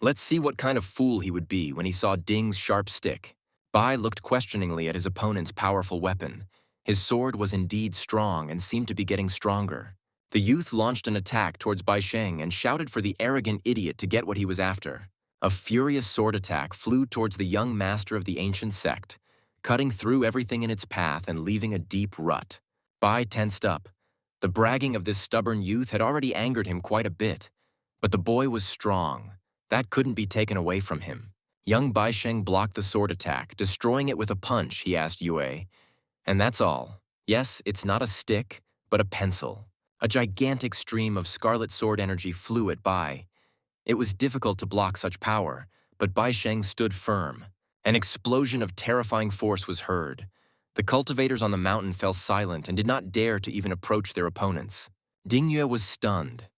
Let's see what kind of fool he would be when he saw Ding's sharp stick. Bai looked questioningly at his opponent's powerful weapon. His sword was indeed strong and seemed to be getting stronger. The youth launched an attack towards Bai Sheng and shouted for the arrogant idiot to get what he was after. A furious sword attack flew towards the young master of the ancient sect, cutting through everything in its path and leaving a deep rut. Bai tensed up. The bragging of this stubborn youth had already angered him quite a bit, but the boy was strong. That couldn't be taken away from him. Young Bai Sheng blocked the sword attack, destroying it with a punch, he asked Yue. And that's all. Yes, it's not a stick, but a pencil. A gigantic stream of scarlet sword energy flew at Bai. It was difficult to block such power, but Bai Sheng stood firm. An explosion of terrifying force was heard. The cultivators on the mountain fell silent and did not dare to even approach their opponents. Ding Yue was stunned.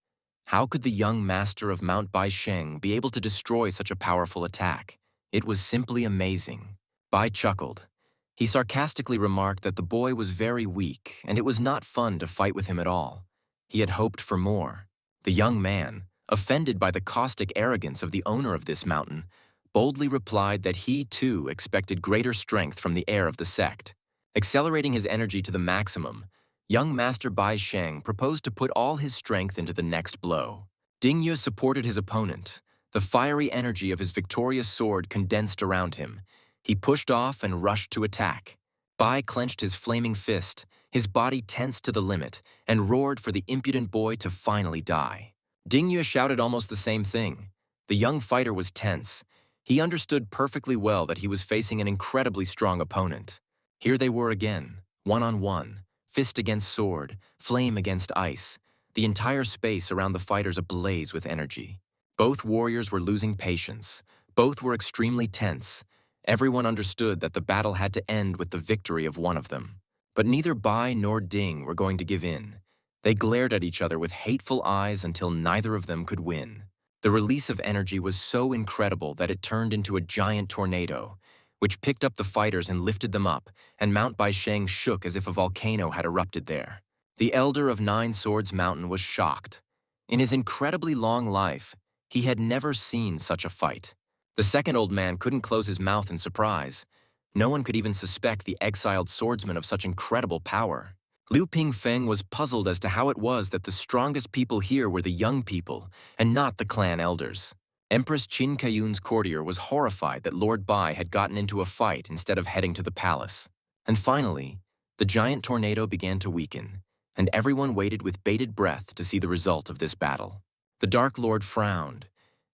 How could the young master of Mount Baisheng be able to destroy such a powerful attack? It was simply amazing. Bai chuckled. He sarcastically remarked that the boy was very weak, and it was not fun to fight with him at all. He had hoped for more. The young man, offended by the caustic arrogance of the owner of this mountain, boldly replied that he too expected greater strength from the heir of the sect. Accelerating his energy to the maximum, young Master Bai Sheng proposed to put all his strength into the next blow. Ding Yue supported his opponent. The fiery energy of his victorious sword condensed around him. He pushed off and rushed to attack. Bai clenched his flaming fist, his body tensed to the limit, and roared for the impudent boy to finally die. Ding Yue shouted almost the same thing. The young fighter was tense. He understood perfectly well that he was facing an incredibly strong opponent. Here they were again, one-on-one, fist against sword, flame against ice, the entire space around the fighters ablaze with energy. Both warriors were losing patience. Both were extremely tense. Everyone understood that the battle had to end with the victory of one of them. But neither Bai nor Ding were going to give in. They glared at each other with hateful eyes until neither of them could win. The release of energy was so incredible that it turned into a giant tornado, which picked up the fighters and lifted them up, and Mount Baisheng shook as if a volcano had erupted there. The elder of Nine Swords Mountain was shocked. In his incredibly long life, he had never seen such a fight. The second old man couldn't close his mouth in surprise. No one could even suspect the exiled swordsman of such incredible power. Liu Pingfeng was puzzled as to how it was that the strongest people here were the young people, and not the clan elders. Empress Qin Kayun's courtier was horrified that Lord Bai had gotten into a fight instead of heading to the palace. And finally, the giant tornado began to weaken, and everyone waited with bated breath to see the result of this battle. The Dark Lord frowned.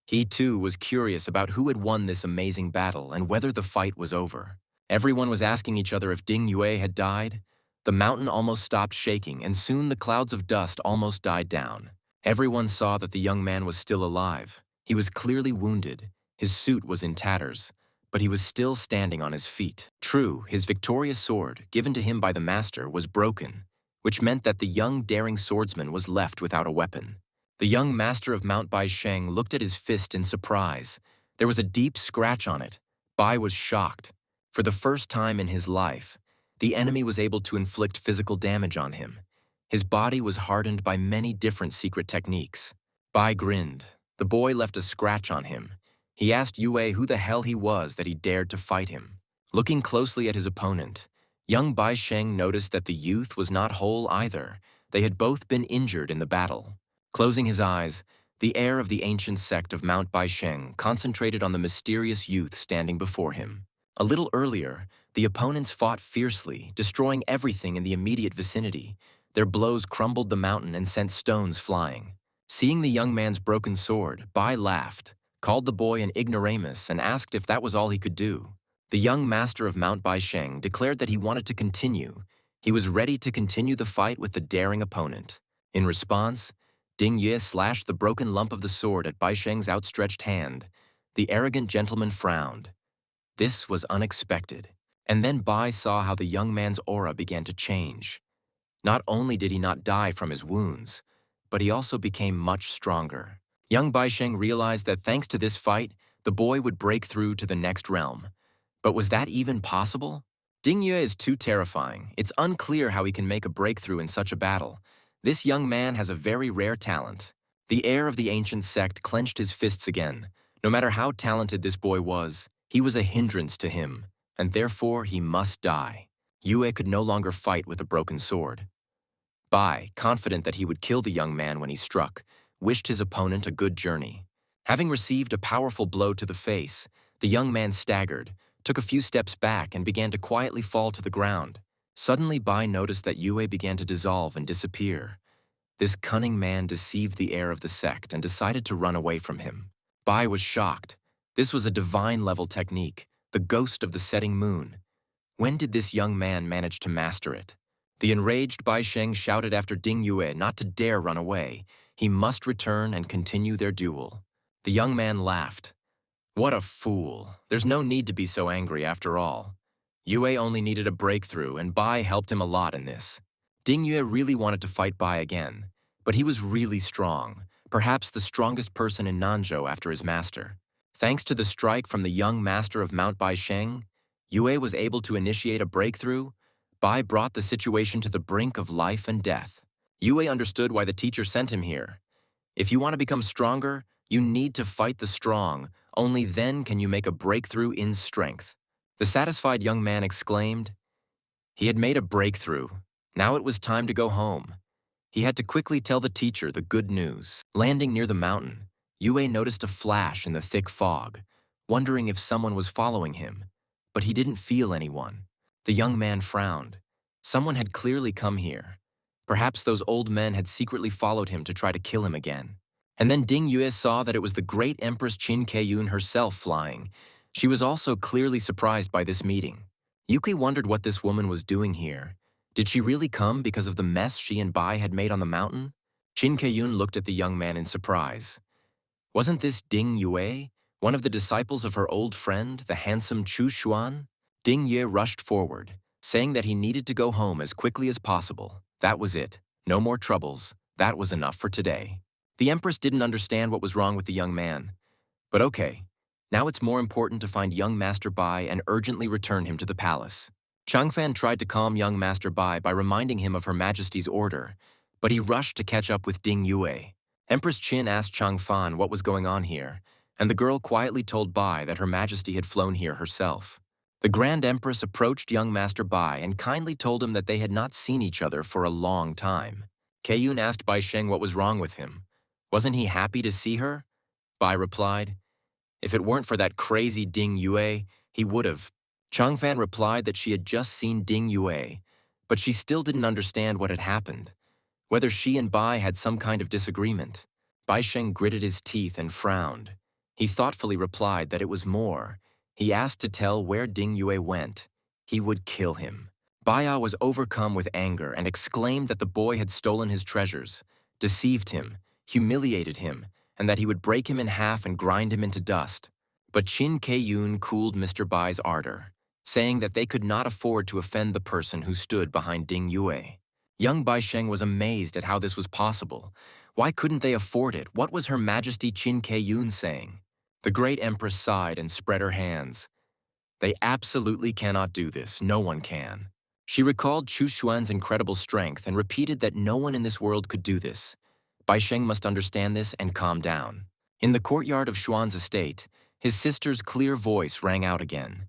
He too was curious about who had won this amazing battle and whether the fight was over. Everyone was asking each other if Ding Yue had died. The mountain almost stopped shaking, and soon the clouds of dust almost died down. Everyone saw that the young man was still alive. He was clearly wounded. His suit was in tatters, but he was still standing on his feet. True, his victorious sword, given to him by the master, was broken, which meant that the young daring swordsman was left without a weapon. The young master of Mount Baisheng looked at his fist in surprise. There was a deep scratch on it. Bai was shocked. For the first time in his life, the enemy was able to inflict physical damage on him. His body was hardened by many different secret techniques. Bai grinned. The boy left a scratch on him. He asked Yue who the hell he was that he dared to fight him. Looking closely at his opponent, young Bai Sheng noticed that the youth was not whole either. They had both been injured in the battle. Closing his eyes, the heir of the ancient sect of Mount Baisheng concentrated on the mysterious youth standing before him. A little earlier, the opponents fought fiercely, destroying everything in the immediate vicinity. Their blows crumbled the mountain and sent stones flying. Seeing the young man's broken sword, Bai laughed, called the boy an ignoramus, and asked if that was all he could do. The young master of Mount Baisheng declared that he wanted to continue. He was ready to continue the fight with the daring opponent. In response, Ding Yue slashed the broken lump of the sword at Baisheng's outstretched hand. The arrogant gentleman frowned. This was unexpected. And then Bai saw how the young man's aura began to change. Not only did he not die from his wounds, but he also became much stronger. Young Baisheng realized that thanks to this fight, the boy would break through to the next realm. But was that even possible? Ding Yue is too terrifying. It's unclear how he can make a breakthrough in such a battle. This young man has a very rare talent. The heir of the ancient sect clenched his fists again. No matter how talented this boy was, he was a hindrance to him, and therefore he must die. Yue could no longer fight with a broken sword. Bai, confident that he would kill the young man when he struck, wished his opponent a good journey. Having received a powerful blow to the face, the young man staggered, took a few steps back, and began to quietly fall to the ground. Suddenly, Bai noticed that Yue began to dissolve and disappear. This cunning man deceived the heir of the sect and decided to run away from him. Bai was shocked. This was a divine-level technique, the ghost of the setting moon. When did this young man manage to master it? The enraged Bai Sheng shouted after Ding Yue not to dare run away. He must return and continue their duel. The young man laughed. What a fool. There's no need to be so angry after all. Yue only needed a breakthrough, and Bai helped him a lot in this. Ding Yue really wanted to fight Bai again, but he was really strong. perhaps the strongest person in Nanzhou after his master. Thanks to the strike from the young master of Mount Baisheng, Yue was able to initiate a breakthrough. Bai brought the situation to the brink of life and death. Yue understood why the teacher sent him here. If you want to become stronger, you need to fight the strong. Only then can you make a breakthrough in strength. The satisfied young man exclaimed. He had made a breakthrough. Now it was time to go home. He had to quickly tell the teacher the good news. Landing near the mountain, Yue noticed a flash in the thick fog, wondering if someone was following him. But he didn't feel anyone. The young man frowned. Someone had clearly come here. Perhaps those old men had secretly followed him to try to kill him again. And then Ding Yue saw that it was the great Empress Qin Keiyun herself flying. She was also clearly surprised by this meeting. Yuki wondered what this woman was doing here. Did she really come because of the mess she and Bai had made on the mountain? Qin Keiyun looked at the young man in surprise. Wasn't this Ding Yue, one of the disciples of her old friend, the handsome Chu Xuan? Ding Yue rushed forward, saying that he needed to go home as quickly as possible. That was it. No more troubles. That was enough for today. The Empress didn't understand what was wrong with the young man. But okay, now it's more important to find young Master Bai and urgently return him to the palace. Changfan tried to calm young Master Bai by reminding him of Her Majesty's order, but he rushed to catch up with Ding Yue. Empress Qin asked Changfan what was going on here, and the girl quietly told Bai that Her Majesty had flown here herself. The Grand Empress approached young Master Bai and kindly told him that they had not seen each other for a long time. Keiyun asked Bai Sheng what was wrong with him. Wasn't he happy to see her? Bai replied, if it weren't for that crazy Ding Yue, he would have. Changfan replied that she had just seen Ding Yue, but she still didn't understand what had happened, whether she and Bai had some kind of disagreement. Bai Sheng gritted his teeth and frowned. He thoughtfully replied that it was more. He asked to tell where Ding Yue went. He would kill him. Baiya was overcome with anger and exclaimed that the boy had stolen his treasures, deceived him, humiliated him, and that he would break him in half and grind him into dust. But Qin Keiyun cooled Mr. Bai's ardor, saying that they could not afford to offend the person who stood behind Ding Yue. Young Bai Sheng was amazed at how this was possible. Why couldn't they afford it? What was Her Majesty Qin Keiyun saying? The great Empress sighed and spread her hands. They absolutely cannot do this. No one can. She recalled Chu Xuan's incredible strength and repeated that no one in this world could do this. Bai Sheng must understand this and calm down. In the courtyard of Xuan's estate, his sister's clear voice rang out again.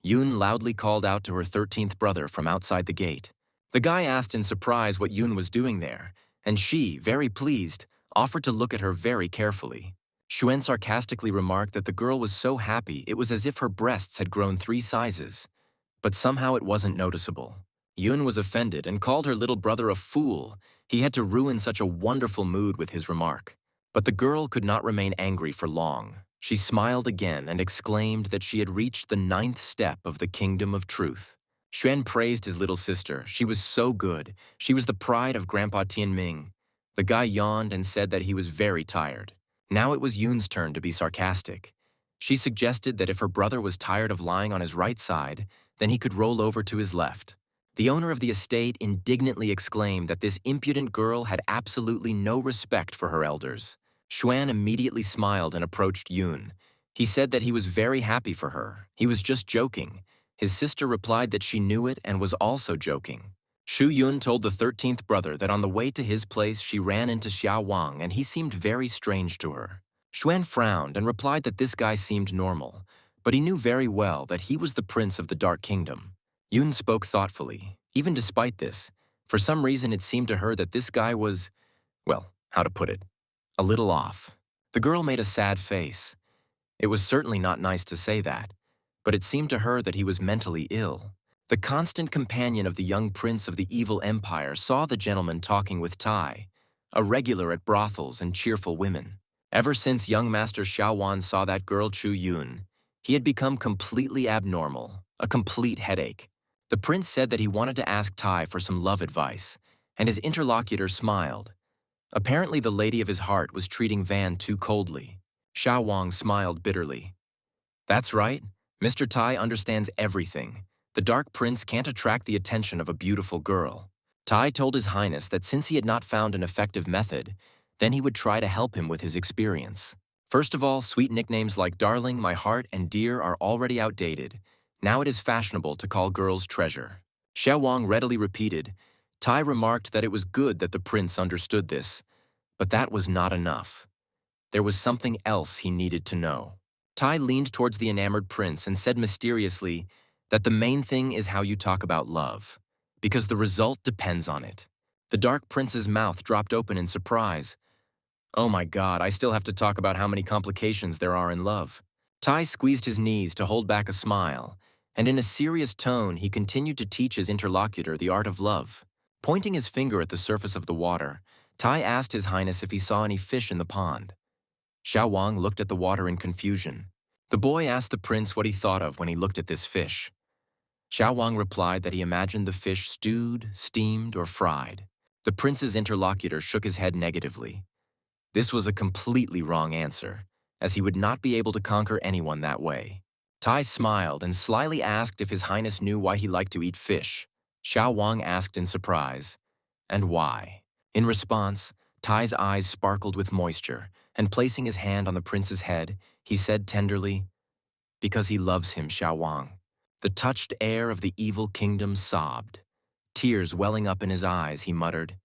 Yun loudly called out to her 13th brother from outside the gate. The guy asked in surprise what Yun was doing there, and she, very pleased, offered to look at her very carefully. Xuan sarcastically remarked that the girl was so happy it was as if her breasts had grown 3 sizes. But somehow it wasn't noticeable. Yun was offended and called her little brother a fool. He had to ruin such a wonderful mood with his remark. But the girl could not remain angry for long. She smiled again and exclaimed that she had reached the 9th step of the kingdom of truth. Xuan praised his little sister. She was so good. She was the pride of Grandpa Tianming. The guy yawned and said that he was very tired. Now it was Yun's turn to be sarcastic. She suggested that if her brother was tired of lying on his right side, then he could roll over to his left. The owner of the estate indignantly exclaimed that this impudent girl had absolutely no respect for her elders. Xuan immediately smiled and approached Yun. He said that he was very happy for her. He was just joking. His sister replied that she knew it and was also joking. Shu Yun told the 13th brother that on the way to his place she ran into Xia Wang and he seemed very strange to her. Xuan frowned and replied that this guy seemed normal, but he knew very well that he was the prince of the Dark Kingdom. Yun spoke thoughtfully. Even despite this, for some reason it seemed to her that this guy was, well, how to put it, a little off. The girl made a sad face. It was certainly not nice to say that, but it seemed to her that he was mentally ill. The constant companion of the young prince of the evil empire saw the gentleman talking with Tai, a regular at brothels and cheerful women. Ever since young Master Xiaowan saw that girl Chu Yun, he had become completely abnormal, a complete headache. The prince said that he wanted to ask Tai for some love advice, and his interlocutor smiled. Apparently the lady of his heart was treating Van too coldly. Xiao Wang smiled bitterly. That's right, Mr. Tai understands everything. The Dark Prince can't attract the attention of a beautiful girl. Tai told His Highness that since he had not found an effective method, Then he would try to help him with his experience. First of all, sweet nicknames like Darling, My Heart, and Dear are already outdated. Now it is fashionable to call girls treasure. Xiao Wang readily repeated. Tai remarked that it was good that the prince understood this, but that was not enough. There was something else he needed to know. Tai leaned towards the enamored prince and said mysteriously that the main thing is how you talk about love, because the result depends on it. The dark prince's mouth dropped open in surprise. Oh my God, I still have to talk about how many complications there are in love. Tai squeezed his knees to hold back a smile, and in a serious tone he continued to teach his interlocutor the art of love. Pointing his finger at the surface of the water, Tai asked His Highness if he saw any fish in the pond. Xiao Wang looked at the water in confusion. The boy asked the prince what he thought of when he looked at this fish. Xiao Wang replied that he imagined the fish stewed, steamed, or fried. The prince's interlocutor shook his head negatively. This was a completely wrong answer, as he would not be able to conquer anyone that way. Tai smiled and slyly asked if His Highness knew why he liked to eat fish. Xiao Wang asked in surprise, "And why?" In response, Tai's eyes sparkled with moisture, and placing his hand on the prince's head, he said tenderly, "Because he loves him, Xiao Wang." The touched heir of the evil kingdom sobbed. Tears welling up in his eyes, he muttered,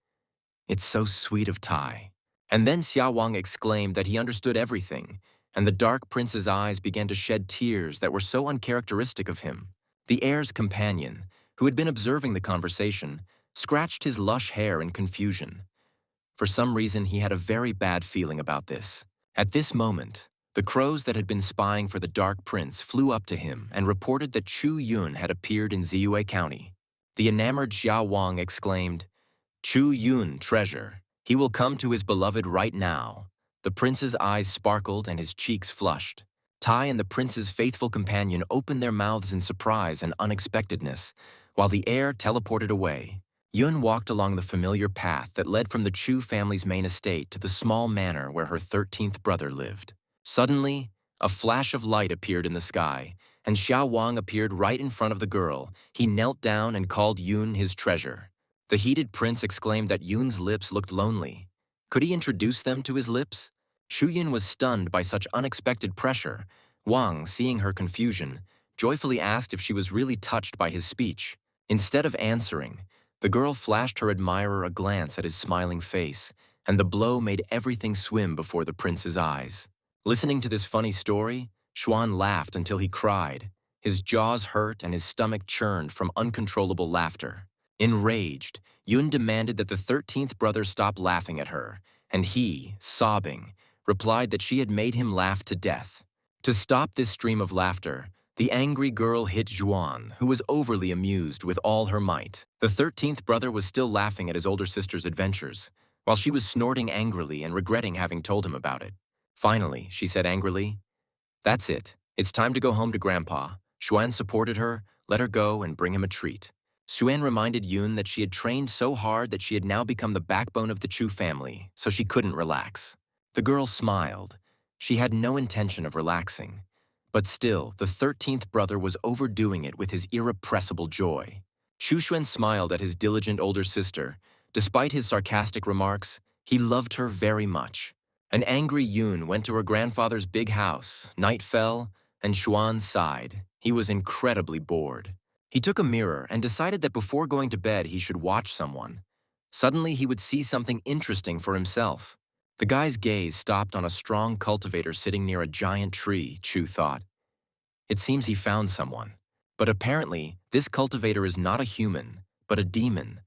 "It's so sweet of Tai." And then Xiao Wang exclaimed that he understood everything, and the dark prince's eyes began to shed tears that were so uncharacteristic of him. The heir's companion, who had been observing the conversation, scratched his lush hair in confusion. For some reason, he had a very bad feeling about this. At this moment, the crows that had been spying for the Dark Prince flew up to him and reported that Chu Yun had appeared in Ziyue County. The enamored Xiao Wang exclaimed, "Chu Yun, treasure. He will come to his beloved right now." The prince's eyes sparkled and his cheeks flushed. Tai and the prince's faithful companion opened their mouths in surprise and unexpectedness, while the heir teleported away. Yun walked along the familiar path that led from the Chu family's main estate to the small manor where her 13th brother lived. Suddenly, a flash of light appeared in the sky, and Xiao Wang appeared right in front of the girl. He knelt down and called Yun his treasure. The heated prince exclaimed that Yun's lips looked lonely. Could he introduce them to his lips? Shu Yun was stunned by such unexpected pressure. Wang, seeing her confusion, joyfully asked if she was really touched by his speech. Instead of answering, the girl flashed her admirer a glance at his smiling face, and the blow made everything swim before the prince's eyes. Listening to this funny story, Xuan laughed until he cried. His jaws hurt and his stomach churned from uncontrollable laughter. Enraged, Yun demanded that the 13th brother stop laughing at her, and he, sobbing, replied that she had made him laugh to death. To stop this stream of laughter, the angry girl hit Zhuan, who was overly amused with all her might. The 13th brother was still laughing at his older sister's adventures, while she was snorting angrily and regretting having told him about it. Finally, she said angrily, "That's it. It's time to go home to Grandpa." Xuan supported her, let her go, and bring him a treat. Xuan reminded Yun that she had trained so hard that she had now become the backbone of the Chu family, so she couldn't relax. The girl smiled. She had no intention of relaxing. But still, the 13th brother was overdoing it with his irrepressible joy. Chu Xuan smiled at his diligent older sister. Despite his sarcastic remarks, he loved her very much. An angry Yun went to her grandfather's big house. Night fell, and Xuan sighed. He was incredibly bored. He took a mirror and decided that before going to bed he should watch someone. Suddenly he would see something interesting for himself. The guy's gaze stopped on a strong cultivator sitting near a giant tree, Chu thought. It seems he found someone. But apparently, this cultivator is not a human, but a demon.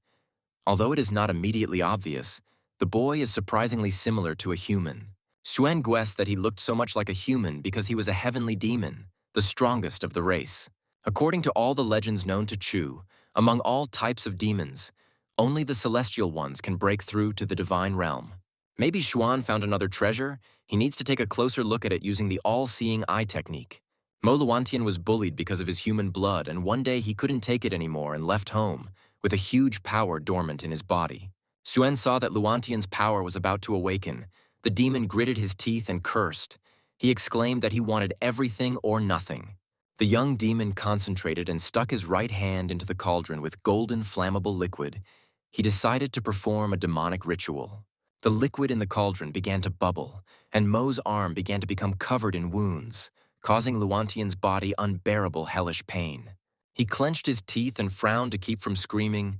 Although it is not immediately obvious, the boy is surprisingly similar to a human. Xuan guessed that he looked so much like a human because he was a heavenly demon, the strongest of the race. According to all the legends known to Chu, among all types of demons, only the celestial ones can break through to the divine realm. Maybe Xuan found another treasure. He needs to take a closer look at it using the all-seeing eye technique. Mo Luantian was bullied because of his human blood, and one day he couldn't take it anymore and left home, with a huge power dormant in his body. Xuan saw that Luantian's power was about to awaken. The demon gritted his teeth and cursed. He exclaimed that he wanted everything or nothing. The young demon concentrated and stuck his right hand into the cauldron with golden flammable liquid. He decided to perform a demonic ritual. The liquid in the cauldron began to bubble, and Mo's arm began to become covered in wounds, causing Luantian's body unbearable hellish pain. He clenched his teeth and frowned to keep from screaming.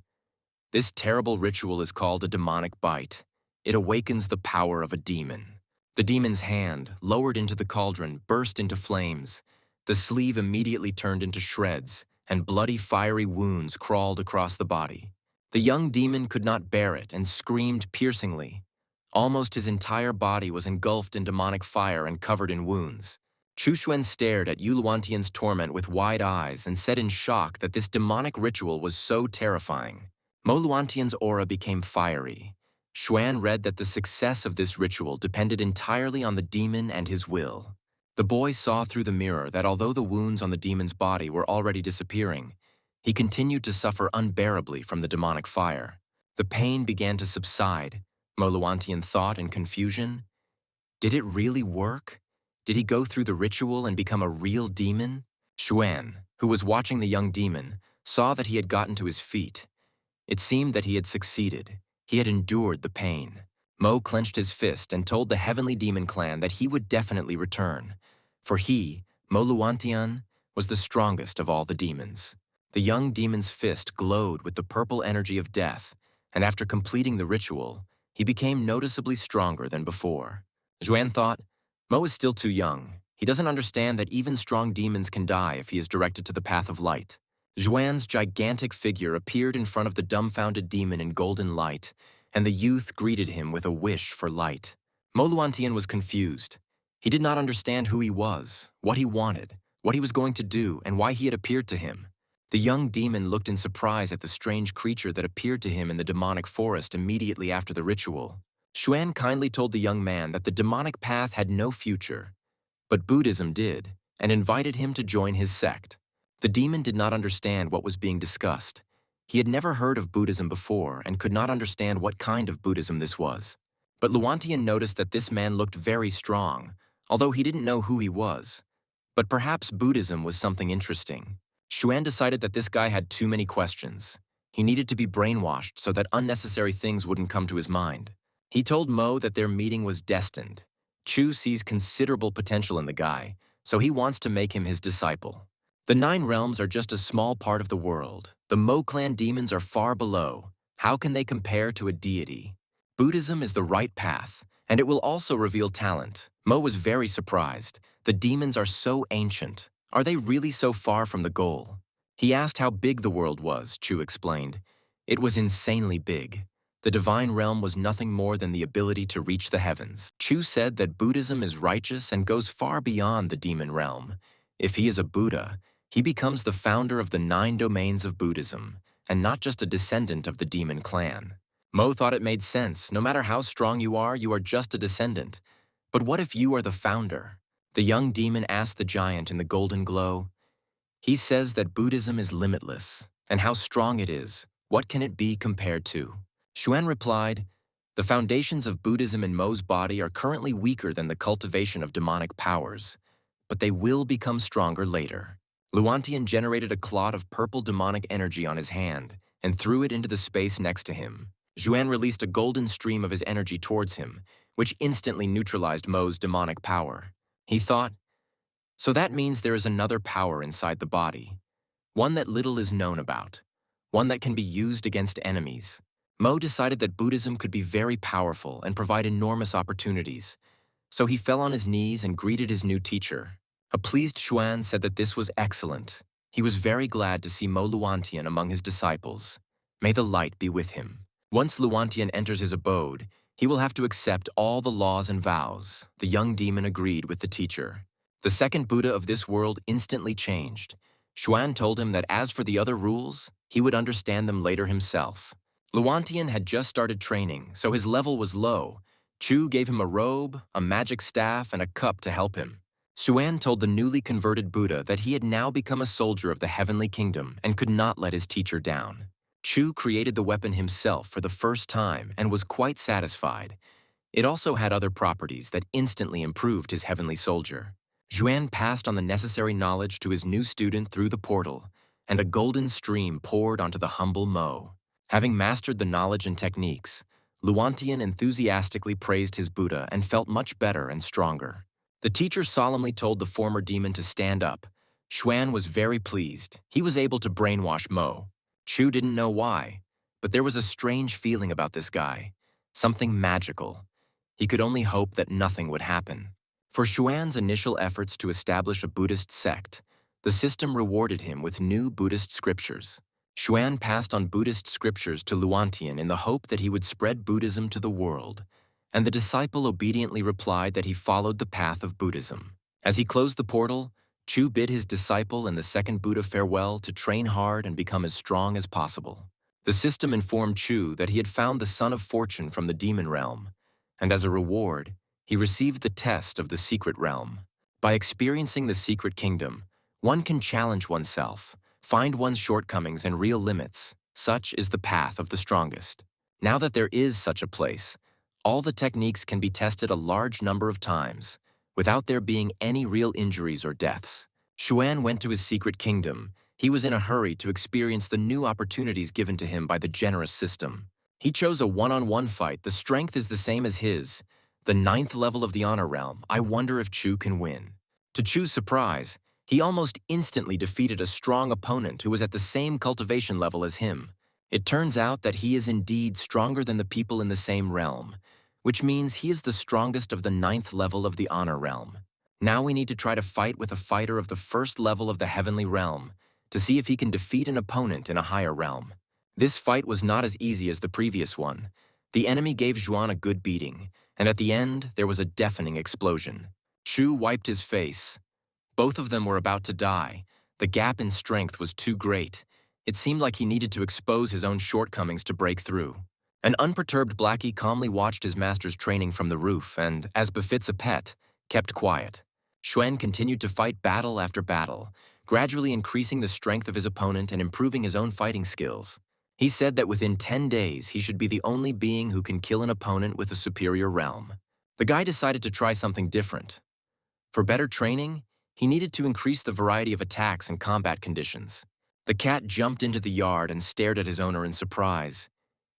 This terrible ritual is called a demonic bite. It awakens the power of a demon. The demon's hand, lowered into the cauldron, burst into flames. The sleeve immediately turned into shreds, and bloody fiery wounds crawled across the body. The young demon could not bear it and screamed piercingly. Almost his entire body was engulfed in demonic fire and covered in wounds. Chu Xuan stared at Yuluantian's torment with wide eyes and said in shock that this demonic ritual was so terrifying. Mo Luantian's aura became fiery. Xuan read that the success of this ritual depended entirely on the demon and his will. The boy saw through the mirror that although the wounds on the demon's body were already disappearing, he continued to suffer unbearably from the demonic fire. The pain began to subside. Mo Luantian thought in confusion. Did it really work? Did he go through the ritual and become a real demon? Xuan, who was watching the young demon, saw that he had gotten to his feet. It seemed that he had succeeded. He had endured the pain. Mo clenched his fist and told the Heavenly Demon Clan that he would definitely return, for he, Mo Luantian, was the strongest of all the demons. The young demon's fist glowed with the purple energy of death, and after completing the ritual, he became noticeably stronger than before. Xuan thought, Mo is still too young. He doesn't understand that even strong demons can die if he is directed to the path of light. Xuan's gigantic figure appeared in front of the dumbfounded demon in golden light, and the youth greeted him with a wish for light. Mo Luantian was confused. He did not understand who he was, what he wanted, what he was going to do, and why he had appeared to him. The young demon looked in surprise at the strange creature that appeared to him in the demonic forest immediately after the ritual. Xuan kindly told the young man that the demonic path had no future, but Buddhism did, and invited him to join his sect. The demon did not understand what was being discussed. He had never heard of Buddhism before and could not understand what kind of Buddhism this was. But Luantian noticed that this man looked very strong, although he didn't know who he was. But perhaps Buddhism was something interesting. Xuan decided that this guy had too many questions. He needed to be brainwashed so that unnecessary things wouldn't come to his mind. He told Mo that their meeting was destined. Chu sees considerable potential in the guy, so he wants to make him his disciple. The 9 realms are just a small part of the world. The Mo clan demons are far below. How can they compare to a deity? Buddhism is the right path, and it will also reveal talent. Mo was very surprised. The demons are so ancient. Are they really so far from the goal? He asked how big the world was, Chu explained. It was insanely big. The divine realm was nothing more than the ability to reach the heavens. Chu said that Buddhism is righteous and goes far beyond the demon realm. If he is a Buddha, he becomes the founder of the 9 domains of Buddhism, and not just a descendant of the demon clan. Mo thought it made sense. No matter how strong you are just a descendant. But what if you are the founder? The young demon asked the giant in the golden glow. He says that Buddhism is limitless, and how strong it is. What can it be compared to? Xuan replied, the foundations of Buddhism in Mo's body are currently weaker than the cultivation of demonic powers, but they will become stronger later. Luantian generated a clot of purple demonic energy on his hand and threw it into the space next to him. Xuan released a golden stream of his energy towards him, which instantly neutralized Mo's demonic power. He thought, so that means there is another power inside the body, one that little is known about, one that can be used against enemies. Mo decided that Buddhism could be very powerful and provide enormous opportunities, so he fell on his knees and greeted his new teacher. A pleased Xuan said that this was excellent. He was very glad to see Mo Luantian among his disciples. May the light be with him. Once Luantian enters his abode, he will have to accept all the laws and vows. The young demon agreed with the teacher. The second Buddha of this world instantly changed. Xuan told him that as for the other rules, he would understand them later himself. Luantian had just started training, so his level was low. Chu gave him a robe, a magic staff, and a cup to help him. Xuan told the newly converted Buddha that he had now become a soldier of the heavenly kingdom and could not let his teacher down. Chu created the weapon himself for the first time and was quite satisfied. It also had other properties that instantly improved his heavenly soldier. Xuan passed on the necessary knowledge to his new student through the portal, and a golden stream poured onto the humble Mo. Having mastered the knowledge and techniques, Luantian enthusiastically praised his Buddha and felt much better and stronger. The teacher solemnly told the former demon to stand up. Xuan was very pleased. He was able to brainwash Mo. Chu didn't know why, but there was a strange feeling about this guy, something magical. He could only hope that nothing would happen. For Xuan's initial efforts to establish a Buddhist sect, the system rewarded him with new Buddhist scriptures. Xuan passed on Buddhist scriptures to Luantian in the hope that he would spread Buddhism to the world, and the disciple obediently replied that he followed the path of Buddhism. As he closed the portal, Chu bid his disciple and the second Buddha farewell to train hard and become as strong as possible. The system informed Chu that he had found the Son of Fortune from the demon realm, and as a reward, he received the test of the secret realm. By experiencing the secret kingdom, one can challenge oneself, find one's shortcomings and real limits. Such is the path of the strongest. Now that there is such a place, all the techniques can be tested a large number of times, without there being any real injuries or deaths. Xuan went to his secret kingdom. He was in a hurry to experience the new opportunities given to him by the generous system. He chose a one-on-one fight. The strength is the same as his. The 9th level of the honor realm. I wonder if Chu can win. To Chu's surprise, he almost instantly defeated a strong opponent who was at the same cultivation level as him. It turns out that he is indeed stronger than the people in the same realm, which means he is the strongest of the 9th level of the honor realm. Now we need to try to fight with a fighter of the 1st level of the heavenly realm to see if he can defeat an opponent in a higher realm. This fight was not as easy as the previous one. The enemy gave Xuan a good beating, and at the end there was a deafening explosion. Chu wiped his face. Both of them were about to die. The gap in strength was too great. It seemed like he needed to expose his own shortcomings to break through. An unperturbed Blackie calmly watched his master's training from the roof and, as befits a pet, kept quiet. Xuan continued to fight battle after battle, gradually increasing the strength of his opponent and improving his own fighting skills. He said that within 10 days he should be the only being who can kill an opponent with a superior realm. The guy decided to try something different. For better training, he needed to increase the variety of attacks and combat conditions. The cat jumped into the yard and stared at his owner in surprise.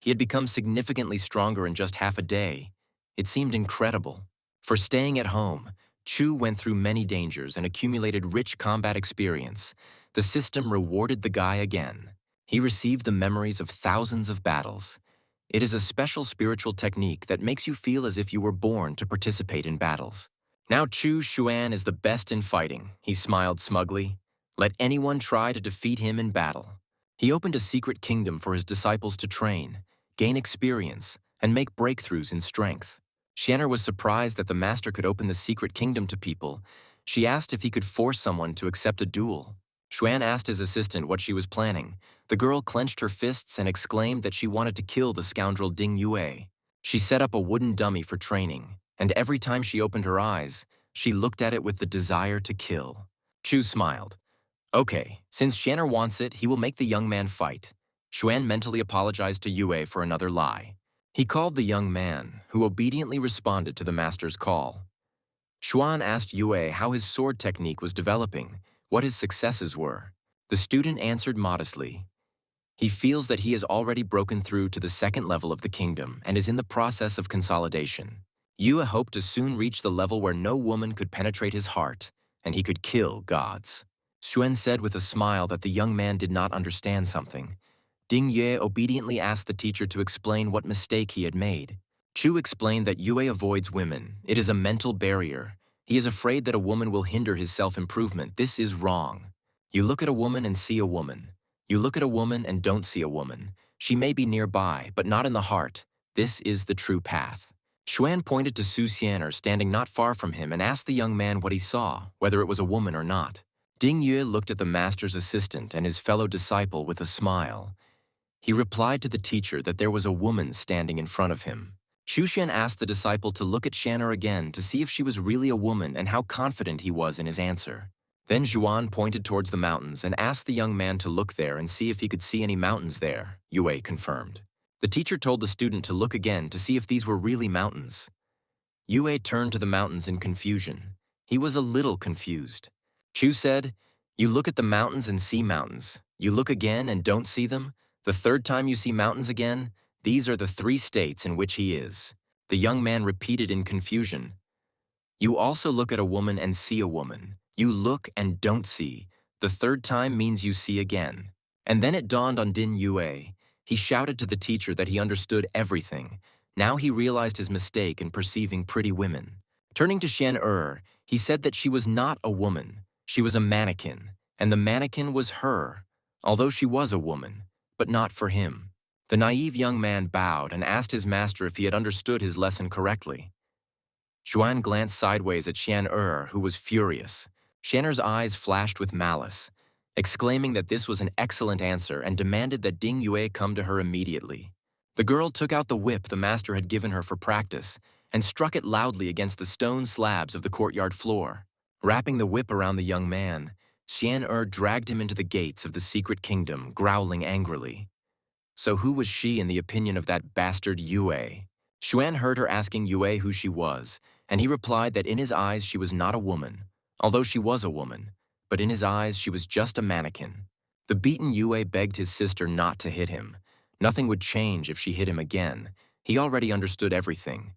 He had become significantly stronger in just half a day. It seemed incredible. For staying at home, Chu went through many dangers and accumulated rich combat experience. The system rewarded the guy again. He received the memories of thousands of battles. It is a special spiritual technique that makes you feel as if you were born to participate in battles. Now Chu Xuan is the best in fighting, he smiled smugly. Let anyone try to defeat him in battle. He opened a secret kingdom for his disciples to train, gain experience, and make breakthroughs in strength. Xianer was surprised that the master could open the secret kingdom to people. She asked if he could force someone to accept a duel. Xuan asked his assistant what she was planning. The girl clenched her fists and exclaimed that she wanted to kill the scoundrel Ding Yue. She set up a wooden dummy for training, and every time she opened her eyes, she looked at it with the desire to kill. Chu smiled. Okay, since Xianer wants it, he will make the young man fight. Xuan mentally apologized to Yue for another lie. He called the young man, who obediently responded to the master's call. Xuan asked Yue how his sword technique was developing, what his successes were. The student answered modestly. He feels that he has already broken through to the 2nd level of the kingdom and is in the process of consolidation. Yue hoped to soon reach the level where no woman could penetrate his heart, and he could kill gods. Xuan said with a smile that the young man did not understand something. Ding Yue obediently asked the teacher to explain what mistake he had made. Chu explained that Yue avoids women. It is a mental barrier. He is afraid that a woman will hinder his self-improvement. This is wrong. You look at a woman and see a woman. You look at a woman and don't see a woman. She may be nearby, but not in the heart. This is the true path. Xuan pointed to Su Xianer standing not far from him and asked the young man what he saw, whether it was a woman or not. Ding Yue looked at the master's assistant and his fellow disciple with a smile. He replied to the teacher that there was a woman standing in front of him. Xu Xian asked the disciple to look at Xianer again to see if she was really a woman and how confident he was in his answer. Then Zhuan pointed towards the mountains and asked the young man to look there and see if he could see any mountains there, Yue confirmed. The teacher told the student to look again to see if these were really mountains. Yue turned to the mountains in confusion. He was a little confused. Chu said, "You look at the mountains and see mountains. You look again and don't see them. The 3rd time you see mountains again, These are the 3 states in which he is. The young man repeated in confusion. You also look at a woman and see a woman. You look and don't see. The 3rd time means you see again. And then it dawned on Din Yue. He shouted to the teacher that he understood everything. Now he realized his mistake in perceiving pretty women. Turning to Xian he said that she was not a woman. She was a mannequin, and the mannequin was her, although she was a woman, but not for him. The naive young man bowed and asked his master if he had understood his lesson correctly. Xuan glanced sideways at Xian who was furious. Xian eyes flashed with malice, exclaiming that this was an excellent answer and demanded that Ding Yue come to her immediately. The girl took out the whip the master had given her for practice and struck it loudly against the stone slabs of the courtyard floor. Wrapping the whip around the young man, Xian dragged him into the gates of the secret kingdom, growling angrily. So who was she in the opinion of that bastard Yue? Xuan heard her asking Yue who she was, and he replied that in his eyes she was not a woman, although she was a woman, but in his eyes she was just a mannequin. The beaten Yue begged his sister not to hit him. Nothing would change if she hit him again. He already understood everything.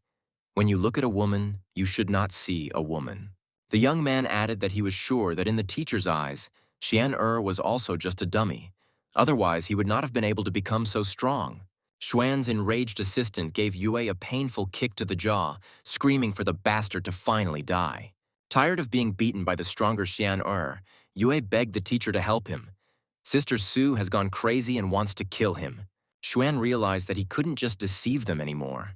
When you look at a woman, you should not see a woman. The young man added that he was sure that in the teacher's eyes, Xian was also just a dummy. Otherwise, he would not have been able to become so strong. Xuan's enraged assistant gave Yue a painful kick to the jaw, screaming for the bastard to finally die. Tired of being beaten by the stronger Xian Yue begged the teacher to help him. Sister Su has gone crazy and wants to kill him. Xuan realized that he couldn't just deceive them anymore.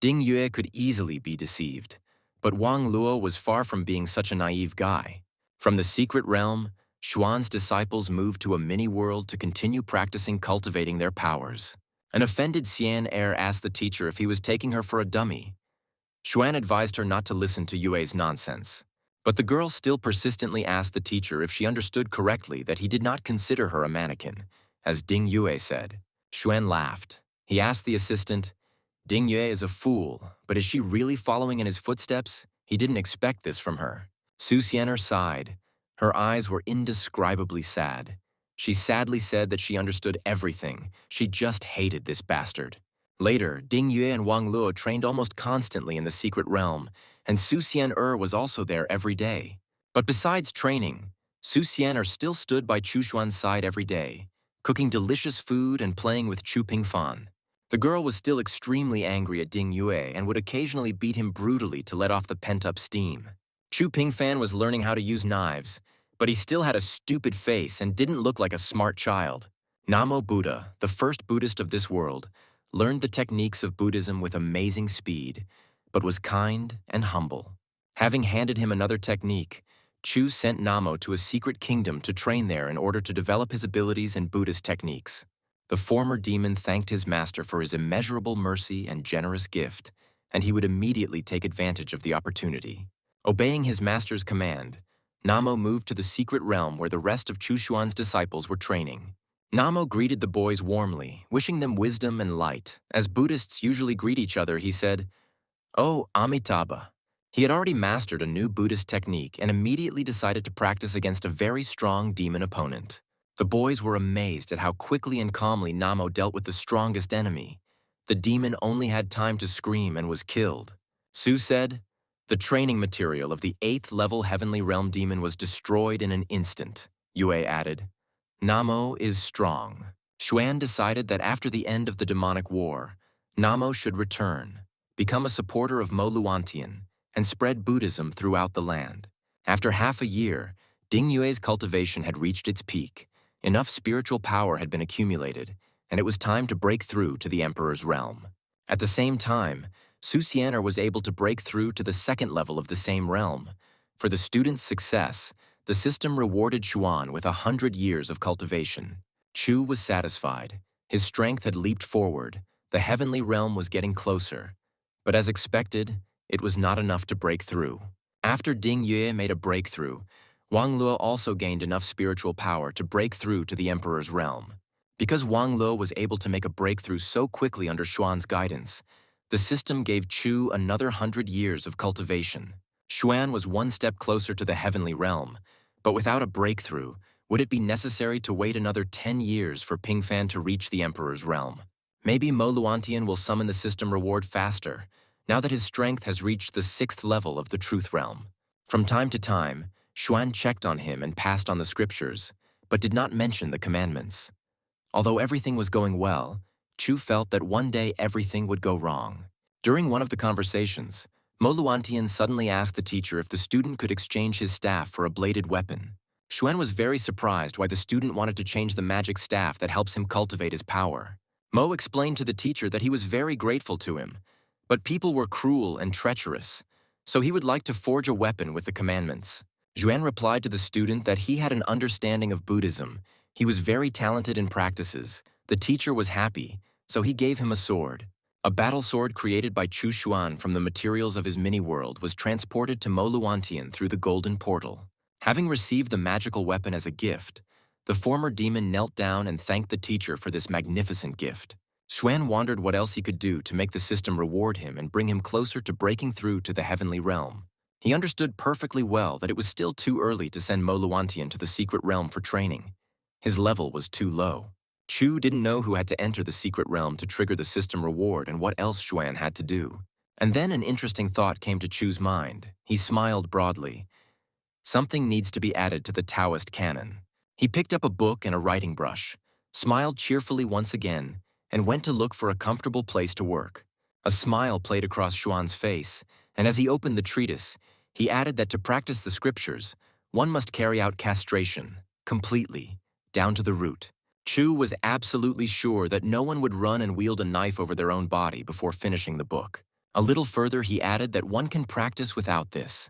Ding Yue could easily be deceived, but Wang Luo was far from being such a naive guy. From the secret realm, Xuan's disciples moved to a mini-world to continue practicing cultivating their powers. An offended Xian asked the teacher if he was taking her for a dummy. Xuan advised her not to listen to Yue's nonsense. But the girl still persistently asked the teacher if she understood correctly that he did not consider her a mannequin, as Ding Yue said. Xuan laughed. He asked the assistant, Ding Yue is a fool, but is she really following in his footsteps? He didn't expect this from her. Su Xianer sighed. Her eyes were indescribably sad. She sadly said that she understood everything. She just hated this bastard. Later, Ding Yue and Wang Luo trained almost constantly in the secret realm, and Su Xian was also there every day. But besides training, Su Xian still stood by Chu Xuan's side every day, cooking delicious food and playing with Chu Pingfan. The girl was still extremely angry at Ding Yue and would occasionally beat him brutally to let off the pent-up steam. Chu Pingfan was learning how to use knives, but he still had a stupid face and didn't look like a smart child. Namo Buddha, the first Buddhist of this world, learned the techniques of Buddhism with amazing speed, but was kind and humble. Having handed him another technique, Chu sent Namo to a secret kingdom to train there in order to develop his abilities in Buddhist techniques. The former demon thanked his master for his immeasurable mercy and generous gift, and he would immediately take advantage of the opportunity. Obeying his master's command, Namo moved to the secret realm where the rest of Chu Xuan's disciples were training. Namo greeted the boys warmly, wishing them wisdom and light. As Buddhists usually greet each other, he said, "Oh, Amitabha." He had already mastered a new Buddhist technique and immediately decided to practice against a very strong demon opponent. The boys were amazed at how quickly and calmly Namo dealt with the strongest enemy. The demon only had time to scream and was killed. Su said, "The training material of the 8th level Heavenly Realm demon was destroyed in an instant." Yue added, "Namo is strong." Xuan decided that after the end of the demonic war, Namo should return, become a supporter of Mo Luantian, and spread Buddhism throughout the land. After half a year, Ding Yue's cultivation had reached its peak. Enough spiritual power had been accumulated, and it was time to break through to the Emperor's realm. At the same time, Su Xianer was able to break through to the 2nd level of the same realm. For the student's success, the system rewarded Xuan with 100 years of cultivation. Chu was satisfied. His strength had leaped forward. The heavenly realm was getting closer. But as expected, it was not enough to break through. After Ding Yue made a breakthrough, Wang Luo also gained enough spiritual power to break through to the Emperor's realm. Because Wang Luo was able to make a breakthrough so quickly under Xuan's guidance, the system gave Chu another 100 years of cultivation. Xuan was one step closer to the heavenly realm, but without a breakthrough, would it be necessary to wait another 10 years for Pingfan to reach the Emperor's realm? Maybe Mo Luantian will summon the system reward faster, now that his strength has reached the 6th level of the Truth Realm. From time to time, Xuan checked on him and passed on the scriptures, but did not mention the commandments. Although everything was going well, Chu felt that one day everything would go wrong. During one of the conversations, Mo Luantian suddenly asked the teacher if the student could exchange his staff for a bladed weapon. Xuan was very surprised why the student wanted to change the magic staff that helps him cultivate his power. Mo explained to the teacher that he was very grateful to him, but people were cruel and treacherous, so he would like to forge a weapon with the commandments. Xuan replied to the student that he had an understanding of Buddhism. He was very talented in practices. The teacher was happy, so he gave him a sword. A battle sword created by Chu Xuan from the materials of his mini-world was transported to Mo Luantian through the golden portal. Having received the magical weapon as a gift, the former demon knelt down and thanked the teacher for this magnificent gift. Xuan wondered what else he could do to make the system reward him and bring him closer to breaking through to the heavenly realm. He understood perfectly well that it was still too early to send Mo Luantian to the secret realm for training. His level was too low. Chu didn't know who had to enter the secret realm to trigger the system reward and what else Xuan had to do. And then an interesting thought came to Chu's mind. He smiled broadly. Something needs to be added to the Taoist canon. He picked up a book and a writing brush, smiled cheerfully once again, and went to look for a comfortable place to work. A smile played across Xuan's face, and as he opened the treatise, he added that to practice the scriptures, one must carry out castration, completely, down to the root. Chu was absolutely sure that no one would run and wield a knife over their own body before finishing the book. A little further, he added that one can practice without this,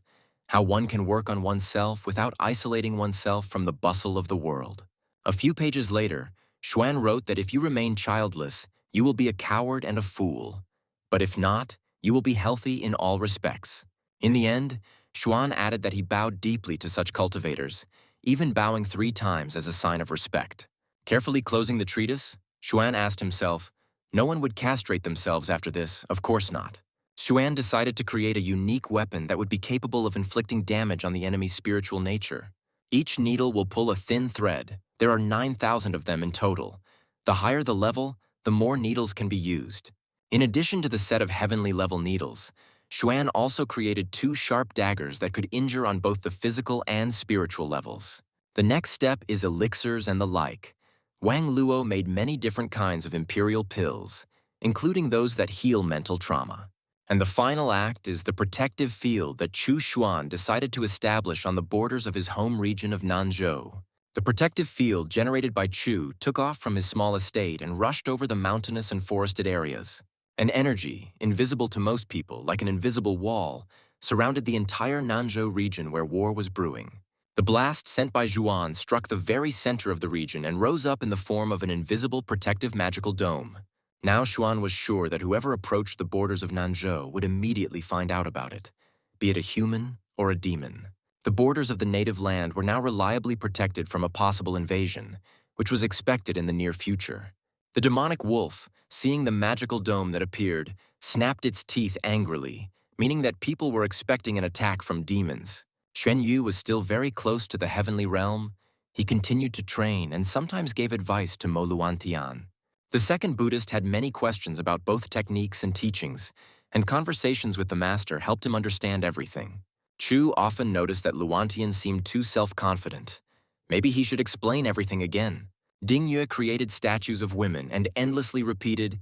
how one can work on oneself without isolating oneself from the bustle of the world. A few pages later, Xuan wrote that if you remain childless, you will be a coward and a fool. But if not, you will be healthy in all respects. In the end, Xuan added that he bowed deeply to such cultivators, even bowing 3 times as a sign of respect. Carefully closing the treatise, Xuan asked himself, no one would castrate themselves after this, of course not. Xuan decided to create a unique weapon that would be capable of inflicting damage on the enemy's spiritual nature. Each needle will pull a thin thread. There are 9,000 of them in total. The higher the level, the more needles can be used. In addition to the set of heavenly level needles, Xuan also created 2 sharp daggers that could injure on both the physical and spiritual levels. The next step is elixirs and the like. Wang Luo made many different kinds of imperial pills, including those that heal mental trauma. And the final act is the protective field that Chu Xuan decided to establish on the borders of his home region of Nanzhou. The protective field generated by Chu took off from his small estate and rushed over the mountainous and forested areas. An energy, invisible to most people like an invisible wall, surrounded the entire Nanzhou region where war was brewing. The blast sent by Zhuan struck the very center of the region and rose up in the form of an invisible protective magical dome. Now Xuan was sure that whoever approached the borders of Nanzhou would immediately find out about it, be it a human or a demon. The borders of the native land were now reliably protected from a possible invasion, which was expected in the near future. The demonic wolf, seeing the magical dome that appeared, snapped its teeth angrily, meaning that people were expecting an attack from demons. Xuan Yu was still very close to the heavenly realm. He continued to train and sometimes gave advice to Mo Luantian. The second Buddhist had many questions about both techniques and teachings, and conversations with the master helped him understand everything. Chu often noticed that Luantian seemed too self-confident. Maybe he should explain everything again. Ding Yue created statues of women and endlessly repeated,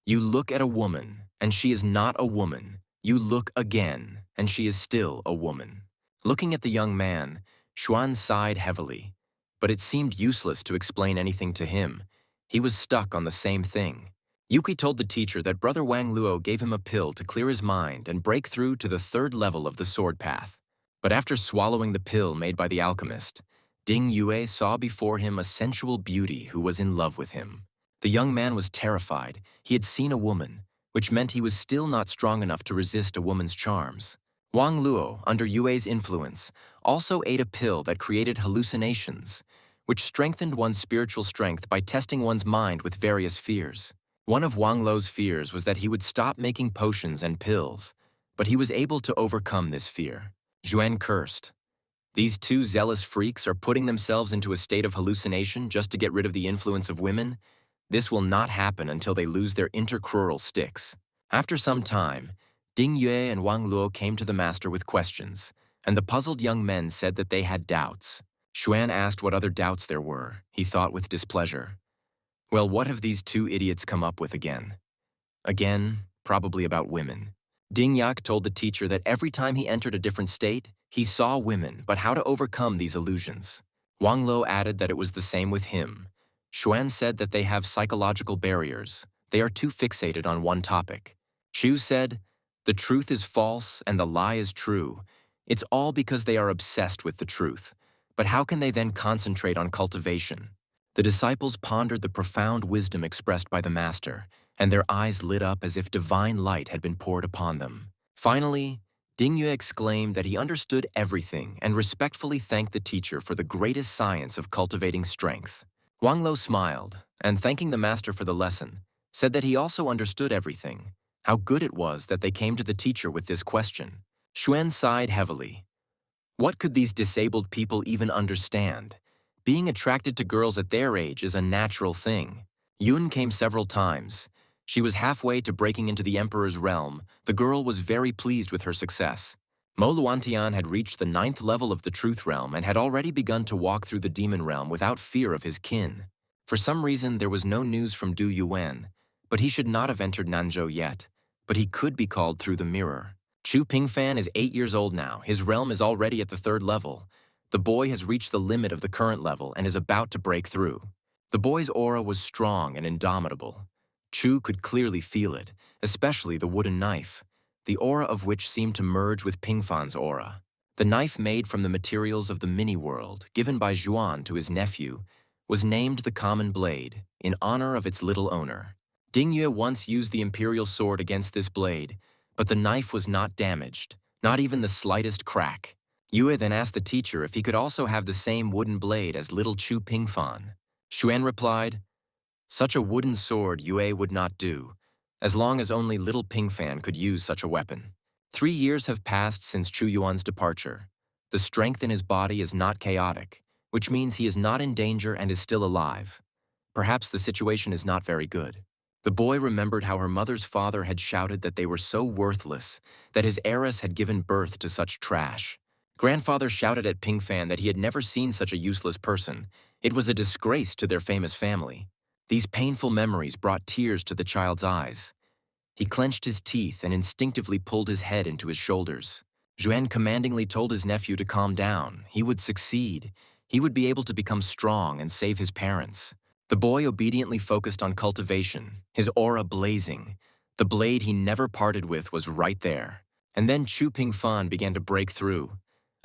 "You look at a woman, and she is not a woman. You look again, and she is still a woman." Looking at the young man, Xuan sighed heavily, but it seemed useless to explain anything to him. He was stuck on the same thing. Yuki told the teacher that Brother Wang Luo gave him a pill to clear his mind and break through to the 3rd level of the sword path. But after swallowing the pill made by the alchemist, Ding Yue saw before him a sensual beauty who was in love with him. The young man was terrified. He had seen a woman, which meant he was still not strong enough to resist a woman's charms. Wang Luo, under Yue's influence, also ate a pill that created hallucinations, which strengthened one's spiritual strength by testing one's mind with various fears. One of Wang Luo's fears was that he would stop making potions and pills, but he was able to overcome this fear. Xuan cursed. These 2 zealous freaks are putting themselves into a state of hallucination just to get rid of the influence of women? This will not happen until they lose their intercrural sticks. After some time, Ding Yue and Wang Luo came to the master with questions, and the puzzled young men said that they had doubts. Xuan asked what other doubts there were. He thought with displeasure. Well, what have these two idiots come up with again? Again, probably about women. Ding Yak told the teacher that every time he entered a different state, he saw women, but how to overcome these illusions. Wang Lo added that it was the same with him. Xuan said that they have psychological barriers. They are too fixated on one topic. Chu said, the truth is false and the lie is true. It's all because they are obsessed with the truth. But how can they then concentrate on cultivation? The disciples pondered the profound wisdom expressed by the master, and their eyes lit up as if divine light had been poured upon them. Finally, Ding Yue exclaimed that he understood everything and respectfully thanked the teacher for the greatest science of cultivating strength. Wang Lo smiled, and thanking the master for the lesson, said that he also understood everything. How good it was that they came to the teacher with this question. Xuan sighed heavily. What could these disabled people even understand? Being attracted to girls at their age is a natural thing. Yun came several times. She was halfway to breaking into the emperor's realm. The girl was very pleased with her success. Mo Luantian had reached the 9th level of the truth realm and had already begun to walk through the demon realm without fear of his kin. For some reason, there was no news from Du Yuan, but he should not have entered Nanzhou yet. But he could be called through the mirror. Chu Pingfan is 8 years old now. His realm is already at the 3rd level. The boy has reached the limit of the current level and is about to break through. The boy's aura was strong and indomitable. Chu could clearly feel it, especially the wooden knife, the aura of which seemed to merge with Pingfan's aura. The knife made from the materials of the mini-world, given by Zhuan to his nephew, was named the Common Blade, in honor of its little owner. Ding Yue once used the imperial sword against this blade, but the knife was not damaged, not even the slightest crack. Yue then asked the teacher if he could also have the same wooden blade as little Chu Pingfan. Xuan replied, such a wooden sword Yue would not do, as long as only little Pingfan could use such a weapon. 3 years have passed since Chu Yuan's departure. The strength in his body is not chaotic, which means he is not in danger and is still alive. Perhaps the situation is not very good. The boy remembered how her mother's father had shouted that they were so worthless, that his heiress had given birth to such trash. Grandfather shouted at Pingfan that he had never seen such a useless person. It was a disgrace to their famous family. These painful memories brought tears to the child's eyes. He clenched his teeth and instinctively pulled his head into his shoulders. Zhuan commandingly told his nephew to calm down. He would succeed. He would be able to become strong and save his parents. The boy obediently focused on cultivation, his aura blazing. The blade he never parted with was right there. And then Chu Pingfan began to break through.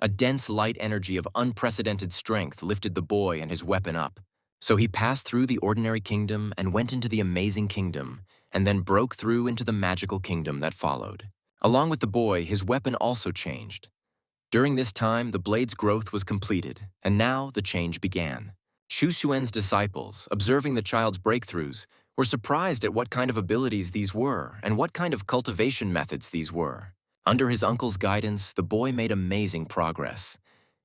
A dense light energy of unprecedented strength lifted the boy and his weapon up. So he passed through the ordinary kingdom and went into the amazing kingdom, and then broke through into the magical kingdom that followed. Along with the boy, his weapon also changed. During this time, the blade's growth was completed, and now the change began. Xu Xuan's disciples, observing the child's breakthroughs, were surprised at what kind of abilities these were and what kind of cultivation methods these were. Under his uncle's guidance, the boy made amazing progress.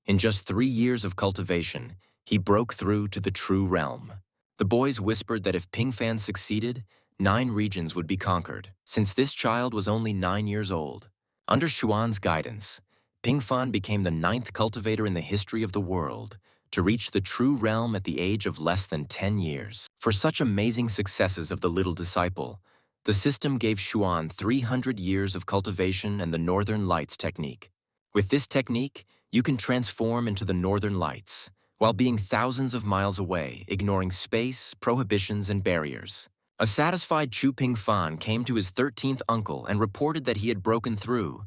In just 3 years of cultivation, he broke through to the true realm. The boys whispered that if Pingfan succeeded, 9 regions would be conquered, since this child was only 9 years old. Under Xuan's guidance, Pingfan became the 9th cultivator in the history of the world to reach the true realm at the age of less than 10 years. For such amazing successes of the little disciple, the system gave Xuan 300 years of cultivation and the Northern Lights technique. With this technique, you can transform into the Northern Lights, while being thousands of miles away, ignoring space, prohibitions, and barriers. A satisfied Chu Pingfan came to his 13th uncle and reported that he had broken through,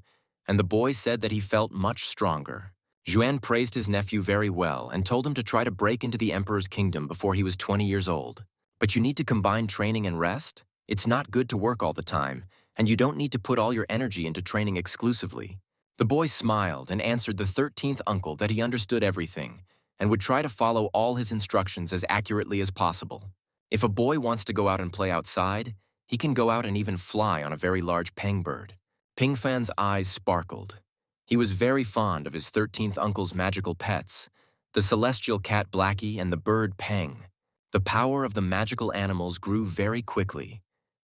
and the boy said that he felt much stronger. Zhuan praised his nephew very well and told him to try to break into the emperor's kingdom before he was 20 years old. But you need to combine training and rest. It's not good to work all the time, and you don't need to put all your energy into training exclusively. The boy smiled and answered the 13th uncle that he understood everything, and would try to follow all his instructions as accurately as possible. If a boy wants to go out and play outside, he can go out and even fly on a very large pengbird. Pingfan's eyes sparkled. He was very fond of his 13th uncle's magical pets, the celestial cat Blackie and the bird Peng. The power of the magical animals grew very quickly.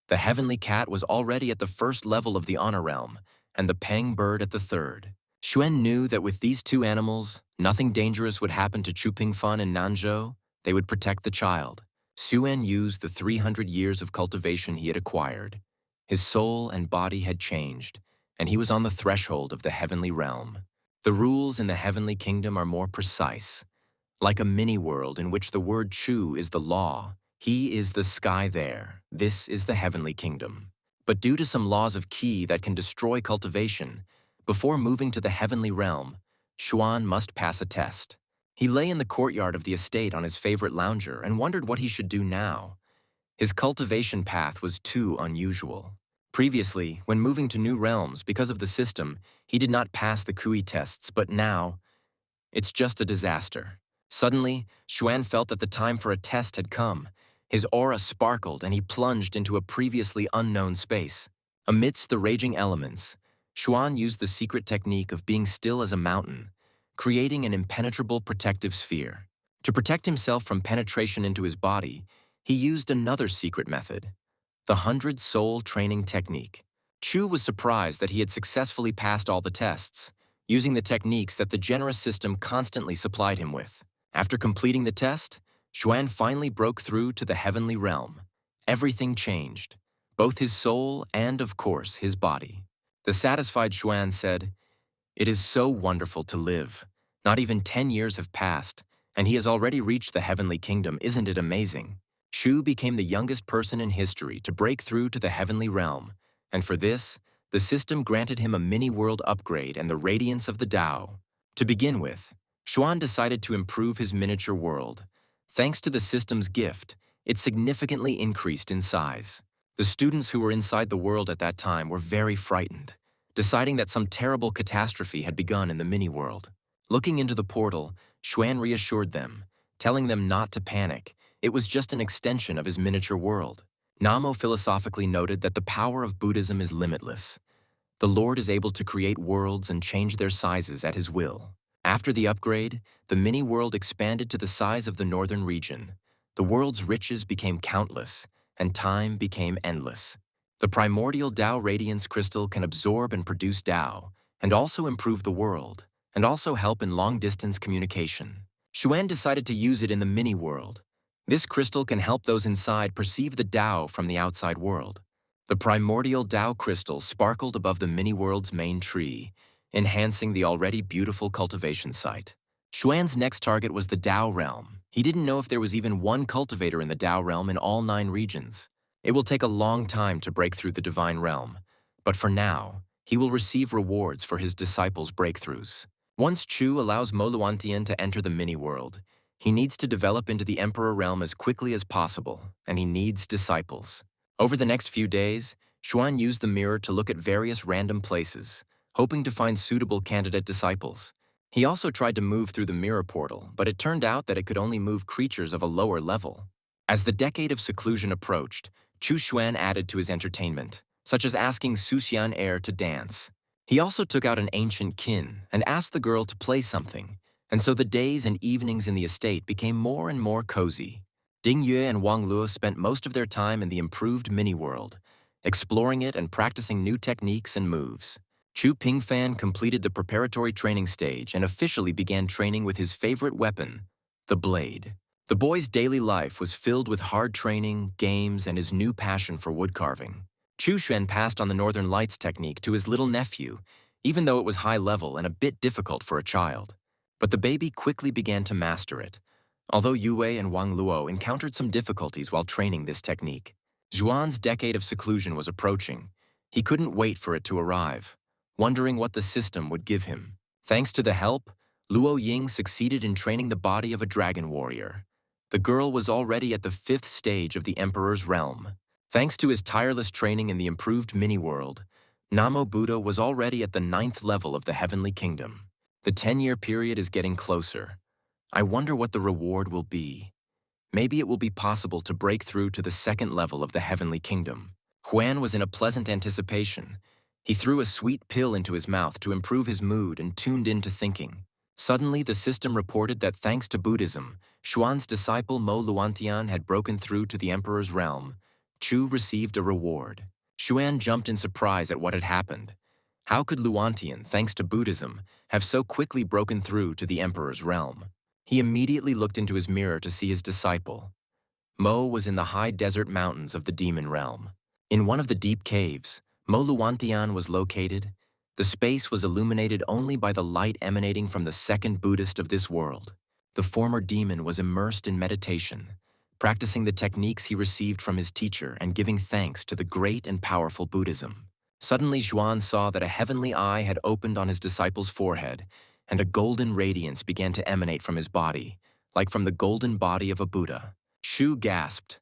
The heavenly cat was already at the first level of the honor realm, and the peng bird at the third. Xuan knew that with these two animals, nothing dangerous would happen to Chu Pingfan and Nanzhou. They would protect the child. Xuan used the 300 years of cultivation he had acquired. His soul and body had changed, and he was on the threshold of the heavenly realm. The rules in the heavenly kingdom are more precise. Like a mini-world in which the word Chu is the law, he is the sky there. This is the heavenly kingdom. But due to some laws of Qi that can destroy cultivation, before moving to the heavenly realm, Xuan must pass a test. He lay in the courtyard of the estate on his favorite lounger and wondered what he should do now. His cultivation path was too unusual. Previously, when moving to new realms because of the system, he did not pass the Kui tests, but now, it's just a disaster. Suddenly, Xuan felt that the time for a test had come. His aura sparkled and he plunged into a previously unknown space. Amidst the raging elements, Xuan used the secret technique of being still as a mountain, creating an impenetrable protective sphere. To protect himself from penetration into his body, he used another secret method, the 100-soul training technique. Chu was surprised that he had successfully passed all the tests, using the techniques that the generous system constantly supplied him with. After completing the test, Xuan finally broke through to the heavenly realm. Everything changed, both his soul and, of course, his body. The satisfied Xuan said, "It is so wonderful to live. Not even 10 years have passed, and he has already reached the heavenly kingdom. Isn't it amazing?" Shu became the youngest person in history to break through to the heavenly realm, and for this, the system granted him a mini-world upgrade and the radiance of the Tao. To begin with, Xuan decided to improve his miniature world. Thanks to the system's gift, it significantly increased in size. The students who were inside the world at that time were very frightened, deciding that some terrible catastrophe had begun in the mini-world. Looking into the portal, Xuan reassured them, telling them not to panic. It was just an extension of his miniature world. Namo philosophically noted that the power of Buddhism is limitless. The Lord is able to create worlds and change their sizes at his will. After the upgrade, the mini-world expanded to the size of the northern region. The world's riches became countless, and time became endless. The primordial Tao radiance crystal can absorb and produce Tao, and also improve the world, and also help in long-distance communication. Xuan decided to use it in the mini-world. This crystal can help those inside perceive the Tao from the outside world. The primordial Tao crystal sparkled above the mini-world's main tree, enhancing the already beautiful cultivation site. Xuan's next target was the Tao realm. He didn't know if there was even one cultivator in the Tao realm in all 9 regions. It will take a long time to break through the divine realm, but for now, he will receive rewards for his disciples' breakthroughs. Once Chu allows Moluantian to enter the mini-world, he needs to develop into the Emperor realm as quickly as possible, and he needs disciples. Over the next few days, Xuan used the mirror to look at various random places, hoping to find suitable candidate disciples. He also tried to move through the mirror portal, but it turned out that it could only move creatures of a lower level. As the decade of seclusion approached, Chu Xuan added to his entertainment, such as asking Su Xian Air to dance. He also took out an ancient kin and asked the girl to play something, and so the days and evenings in the estate became more and more cozy. Ding Yue and Wang Luo spent most of their time in the improved mini-world, exploring it and practicing new techniques and moves. Chu Pingfan completed the preparatory training stage and officially began training with his favorite weapon, the blade. The boy's daily life was filled with hard training, games, and his new passion for woodcarving. Chu Xuan passed on the Northern Lights technique to his little nephew, even though it was high level and a bit difficult for a child. But the baby quickly began to master it, although Yue and Wang Luo encountered some difficulties while training this technique. Zhuan's decade of seclusion was approaching. He couldn't wait for it to arrive, wondering what the system would give him. Thanks to the help, Luo Ying succeeded in training the body of a dragon warrior. The girl was already at the 5th stage of the Emperor's realm. Thanks to his tireless training in the improved mini-world, Namo Buddha was already at the 9th level of the Heavenly Kingdom. The 10-year period is getting closer. I wonder what the reward will be. Maybe it will be possible to break through to the 2nd level of the Heavenly Kingdom. Huan was in a pleasant anticipation. He threw a sweet pill into his mouth to improve his mood and tuned into thinking. Suddenly, the system reported that thanks to Buddhism, Xuan's disciple Mo Luantian had broken through to the emperor's realm, Chu received a reward. Xuan jumped in surprise at what had happened. How could Luantian, thanks to Buddhism, have so quickly broken through to the emperor's realm? He immediately looked into his mirror to see his disciple. Mo was in the high desert mountains of the demon realm. In one of the deep caves, Mo Luantian was located. The space was illuminated only by the light emanating from the second Buddhist of this world. The former demon was immersed in meditation, practicing the techniques he received from his teacher and giving thanks to the great and powerful Buddhism. Suddenly, Xuan saw that a heavenly eye had opened on his disciple's forehead, and a golden radiance began to emanate from his body, like from the golden body of a Buddha. Shu gasped.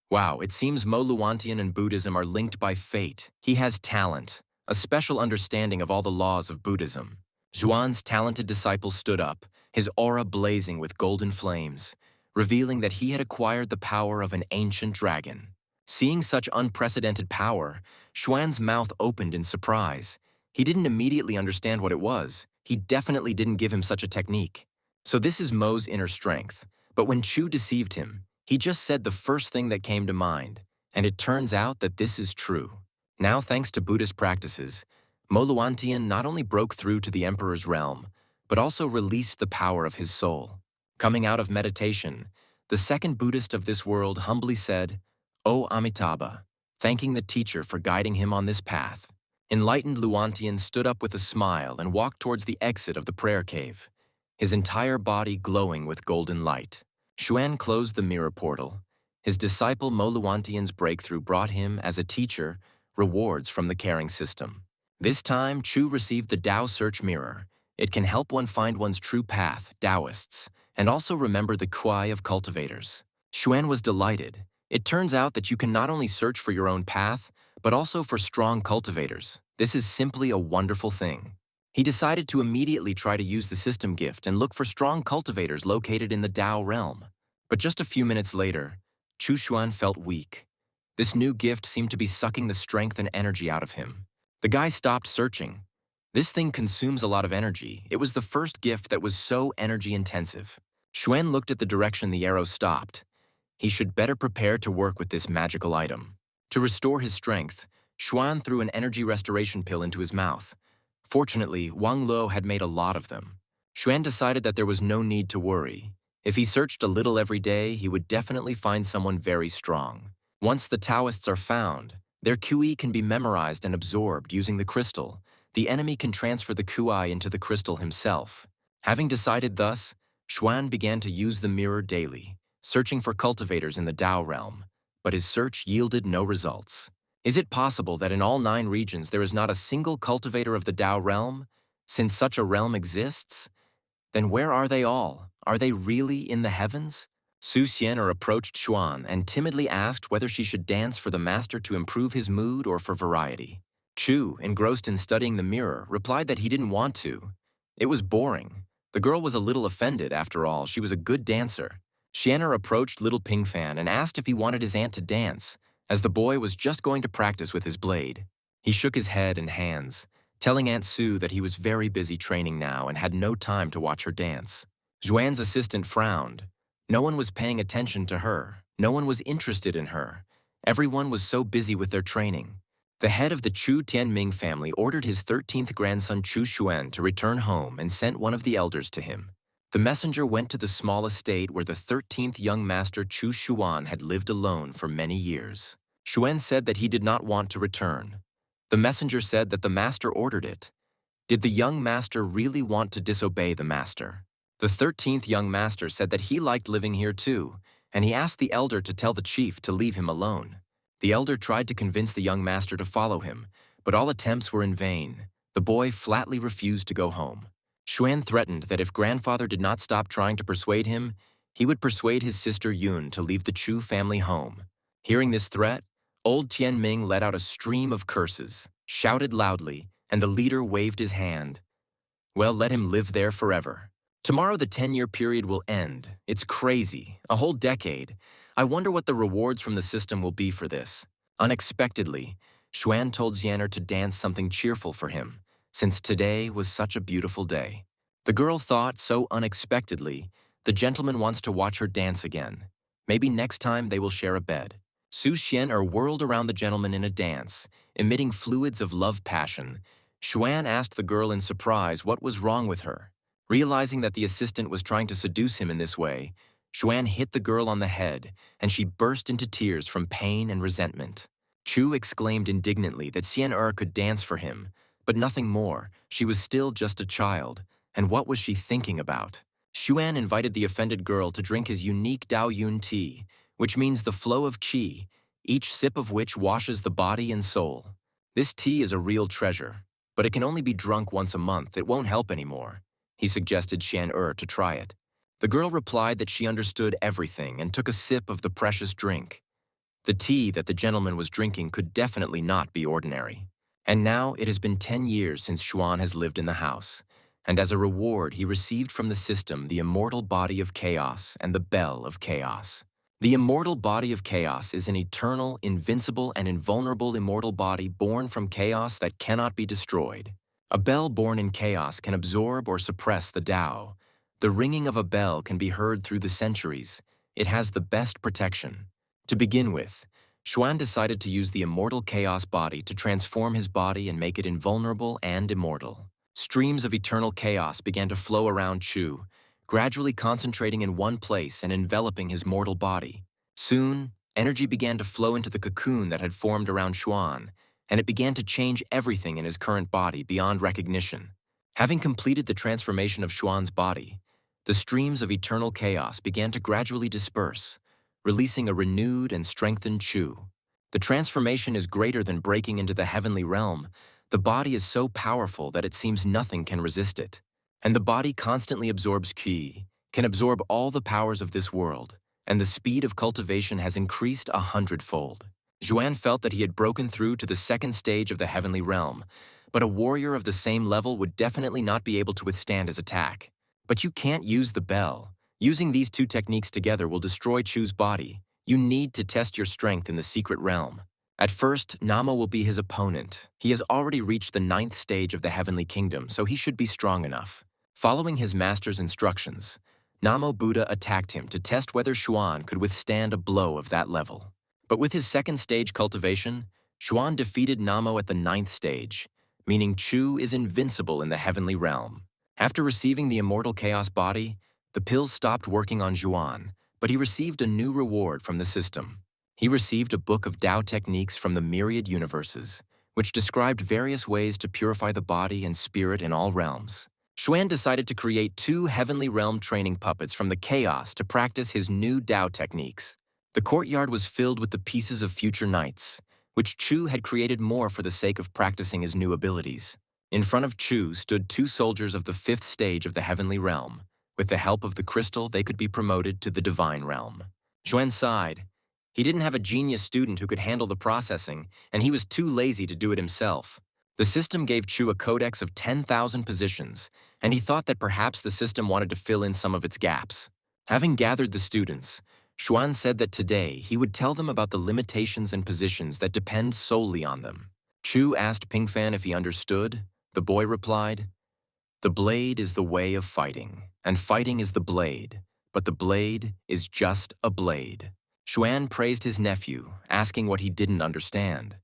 Wow, it seems Mo Luantian and Buddhism are linked by fate. He has talent, a special understanding of all the laws of Buddhism. Xuan's talented disciple stood up, his aura blazing with golden flames, revealing that he had acquired the power of an ancient dragon. Seeing such unprecedented power, Xuan's mouth opened in surprise. He didn't immediately understand what it was. He definitely didn't give him such a technique. So this is Mo's inner strength. But when Chu deceived him, he just said the first thing that came to mind, and it turns out that this is true. Now, thanks to Buddhist practices, Mo Luantian not only broke through to the emperor's realm, but also released the power of his soul. Coming out of meditation, the second Buddhist of this world humbly said, "O Amitabha," thanking the teacher for guiding him on this path. Enlightened Luantian stood up with a smile and walked towards the exit of the prayer cave, his entire body glowing with golden light. Xuan closed the mirror portal. His disciple Mo Luantian's breakthrough brought him, as a teacher, rewards from the caring system. This time, Chu received the Tao Search Mirror. It can help one find one's true path, Taoists, and also remember the Kuai of cultivators. Xuan was delighted. It turns out that you can not only search for your own path, but also for strong cultivators. This is simply a wonderful thing. He decided to immediately try to use the system gift and look for strong cultivators located in the Tao realm. But just a few minutes later, Chu Xuan felt weak. This new gift seemed to be sucking the strength and energy out of him. The guy stopped searching. This thing consumes a lot of energy. It was the first gift that was so energy-intensive. Xuan looked at the direction the arrow stopped. He should better prepare to work with this magical item. To restore his strength, Xuan threw an energy restoration pill into his mouth. Fortunately, Wang Luo had made a lot of them. Xuan decided that there was no need to worry. If he searched a little every day, he would definitely find someone very strong. Once the Taoists are found, their QI can be memorized and absorbed using the crystal. The enemy can transfer the QI into the crystal himself. Having decided thus, Xuan began to use the mirror daily, searching for cultivators in the Tao realm, but his search yielded no results. Is it possible that in all 9 regions there is not a single cultivator of the Tao realm? Since such a realm exists, then where are they all? Are they really in the heavens? Su Xian'er approached Xuan and timidly asked whether she should dance for the master to improve his mood or for variety. Chu, engrossed in studying the mirror, replied that he didn't want to. It was boring. The girl was a little offended, after all. She was a good dancer. Xian'er approached little Pingfan and asked if he wanted his aunt to dance, as the boy was just going to practice with his blade. He shook his head and hands, telling Aunt Sue that he was very busy training now and had no time to watch her dance. Xuan's assistant frowned. No one was paying attention to her. No one was interested in her. Everyone was so busy with their training. The head of the Chu Tianming family ordered his 13th grandson Chu Xuan to return home and sent one of the elders to him. The messenger went to the small estate where the 13th young master Chu Xuan had lived alone for many years. Xuan said that he did not want to return. The messenger said that the master ordered it. Did the young master really want to disobey the master? The 13th young master said that he liked living here too, and he asked the elder to tell the chief to leave him alone. The elder tried to convince the young master to follow him, but all attempts were in vain. The boy flatly refused to go home. Xuan threatened that if grandfather did not stop trying to persuade him, he would persuade his sister Yun to leave the Chu family home. Hearing this threat, old Tianming let out a stream of curses, shouted loudly, and the leader waved his hand. Well, let him live there forever. Tomorrow the 10-year period will end. It's crazy. A whole decade. I wonder what the rewards from the system will be for this. Unexpectedly, Xuan told Xian'er to dance something cheerful for him, since today was such a beautiful day. The girl thought, so unexpectedly, The gentleman wants to watch her dance again. Maybe next time they will share a bed. Su Xian whirled around the gentleman in a dance, emitting fluids of love passion. Xuan asked the girl in surprise what was wrong with her. Realizing that the assistant was trying to seduce him in this way, Xuan hit the girl on the head, and she burst into tears from pain and resentment. Chu exclaimed indignantly that Xian could dance for him, but nothing more. She was still just a child, and what was she thinking about? Xuan invited the offended girl to drink his unique Dao Yun tea, which means the flow of qi, each sip of which washes the body and soul. This tea is a real treasure, but it can only be drunk once a month. It won't help anymore. He suggested Xian to try it. The girl replied that she understood everything and took a sip of the precious drink. The tea that the gentleman was drinking could definitely not be ordinary. And now it has been 10 years since Xuan has lived in the house, and as a reward he received from the system the immortal body of chaos and the bell of chaos. The immortal body of chaos is an eternal, invincible, and invulnerable immortal body born from chaos that cannot be destroyed. A bell born in chaos can absorb or suppress the Tao. The ringing of a bell can be heard through the centuries. It has the best protection. To begin with, Xuan decided to use the immortal chaos body to transform his body and make it invulnerable and immortal. Streams of eternal chaos began to flow around Chu, gradually concentrating in one place and enveloping his mortal body. Soon, energy began to flow into the cocoon that had formed around Xuan, and it began to change everything in his current body beyond recognition. Having completed the transformation of Xuan's body, the streams of eternal chaos began to gradually disperse, releasing a renewed and strengthened Chu. The transformation is greater than breaking into the heavenly realm. The body is so powerful that it seems nothing can resist it. And the body constantly absorbs qi, can absorb all the powers of this world, and the speed of cultivation has increased 100-fold. Xuan felt that he had broken through to the second stage of the heavenly realm, but a warrior of the same level would definitely not be able to withstand his attack. But you can't use the bell. Using these two techniques together will destroy Chu's body. You need to test your strength in the secret realm. At first, Nama will be his opponent. He has already reached the 9th stage of the heavenly kingdom, so he should be strong enough. Following his master's instructions, Namo Buddha attacked him to test whether Xuan could withstand a blow of that level. But with his second stage cultivation, Xuan defeated Namo at the 9th stage, meaning Chu is invincible in the heavenly realm. After receiving the immortal chaos body, the pills stopped working on Xuan, but he received a new reward from the system. He received a book of Tao techniques from the myriad universes, which described various ways to purify the body and spirit in all realms. Xuan decided to create 2 heavenly realm training puppets from the chaos to practice his new Tao techniques. The courtyard was filled with the pieces of future knights, which Chu had created more for the sake of practicing his new abilities. In front of Chu stood 2 soldiers of the 5th stage of the heavenly realm. With the help of the crystal, they could be promoted to the divine realm. Xuan sighed. He didn't have a genius student who could handle the processing, and he was too lazy to do it himself. The system gave Chu a codex of 10,000 positions, and he thought that perhaps the system wanted to fill in some of its gaps. Having gathered the students, Xuan said that today he would tell them about the limitations and positions that depend solely on them. Chu asked Pingfan if he understood. The boy replied, "The blade is the way of fighting, and fighting is the blade, but the blade is just a blade." Xuan praised his nephew, asking what he didn't understand.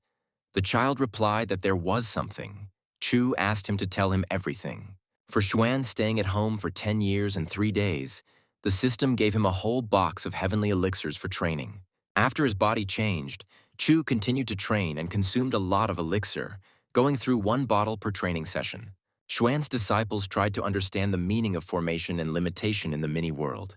The child replied that there was something. Chu asked him to tell him everything. For Xuan staying at home for 10 years and 3 days, the system gave him a whole box of heavenly elixirs for training. After his body changed, Chu continued to train and consumed a lot of elixir, going through 1 bottle per training session. Xuan's disciples tried to understand the meaning of formation and limitation in the mini-world,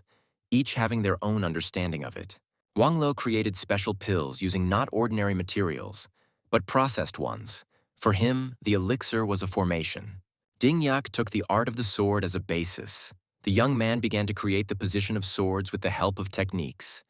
each having their own understanding of it. Wang Lo created special pills using not ordinary materials, but processed ones. For him, the elixir was a formation. Ding Yak took the art of the sword as a basis. The young man began to create the position of swords with the help of techniques.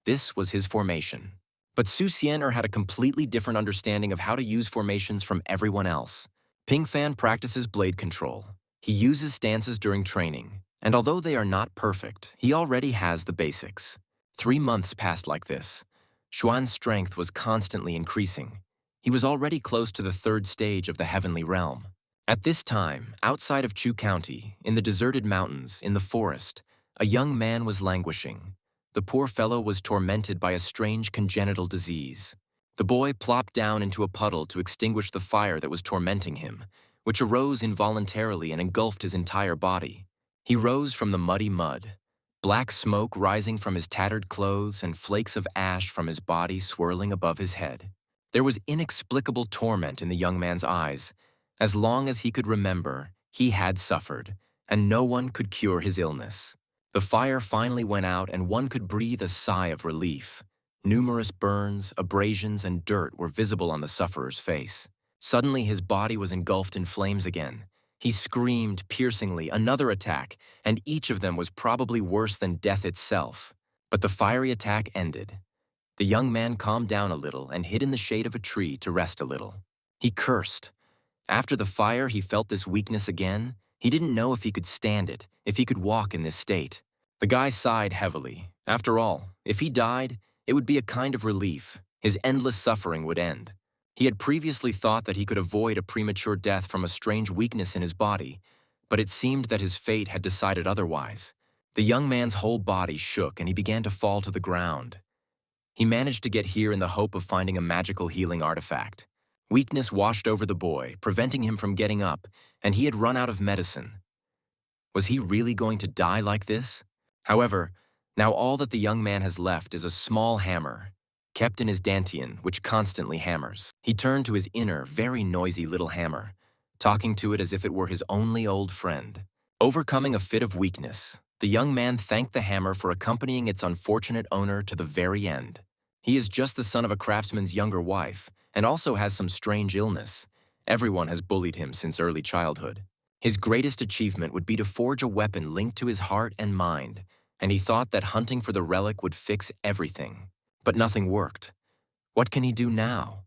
This was his formation. But Su Xian had a completely different understanding of how to use formations from everyone else. Pingfan practices blade control. He uses stances during training, and although they are not perfect, he already has the basics. 3 months passed like this. Xuan's strength was constantly increasing. He was already close to the 3rd stage of the heavenly realm. At this time, outside of Chu County, in the deserted mountains, in the forest, A young man was languishing. The poor fellow was tormented by a strange congenital disease. The boy plopped down into a puddle to extinguish the fire that was tormenting him, which arose involuntarily and engulfed his entire body. He rose from the muddy mud, black smoke rising from his tattered clothes and flakes of ash from his body swirling above his head. There was inexplicable torment in the young man's eyes. As long as he could remember, he had suffered, and no one could cure his illness. The fire finally went out and one could breathe a sigh of relief. Numerous burns, abrasions, and dirt were visible on the sufferer's face. Suddenly his body was engulfed in flames again. He screamed piercingly, another attack, and each of them was probably worse than death itself. But the fiery attack ended. The young man calmed down a little and hid in the shade of a tree to rest a little. He cursed. After the fire, he felt this weakness again. He didn't know if he could stand it, if he could walk in this state. The guy sighed heavily. After all, if he died, it would be a kind of relief. His endless suffering would end. He had previously thought that he could avoid a premature death from a strange weakness in his body, but it seemed that his fate had decided otherwise. The young man's whole body shook and he began to fall to the ground. He managed to get here in the hope of finding a magical healing artifact. Weakness washed over the boy, preventing him from getting up, and he had run out of medicine. Was he really going to die like this? However, now all that the young man has left is a small hammer, kept in his dantian, which constantly hammers. He turned to his inner, very noisy little hammer, talking to it as if it were his only old friend. Overcoming a fit of weakness, the young man thanked the hammer for accompanying its unfortunate owner to the very end. He is just the son of a craftsman's younger wife, and also has some strange illness. Everyone has bullied him since early childhood. His greatest achievement would be to forge a weapon linked to his heart and mind, and he thought that hunting for the relic would fix everything. But nothing worked. What can he do now?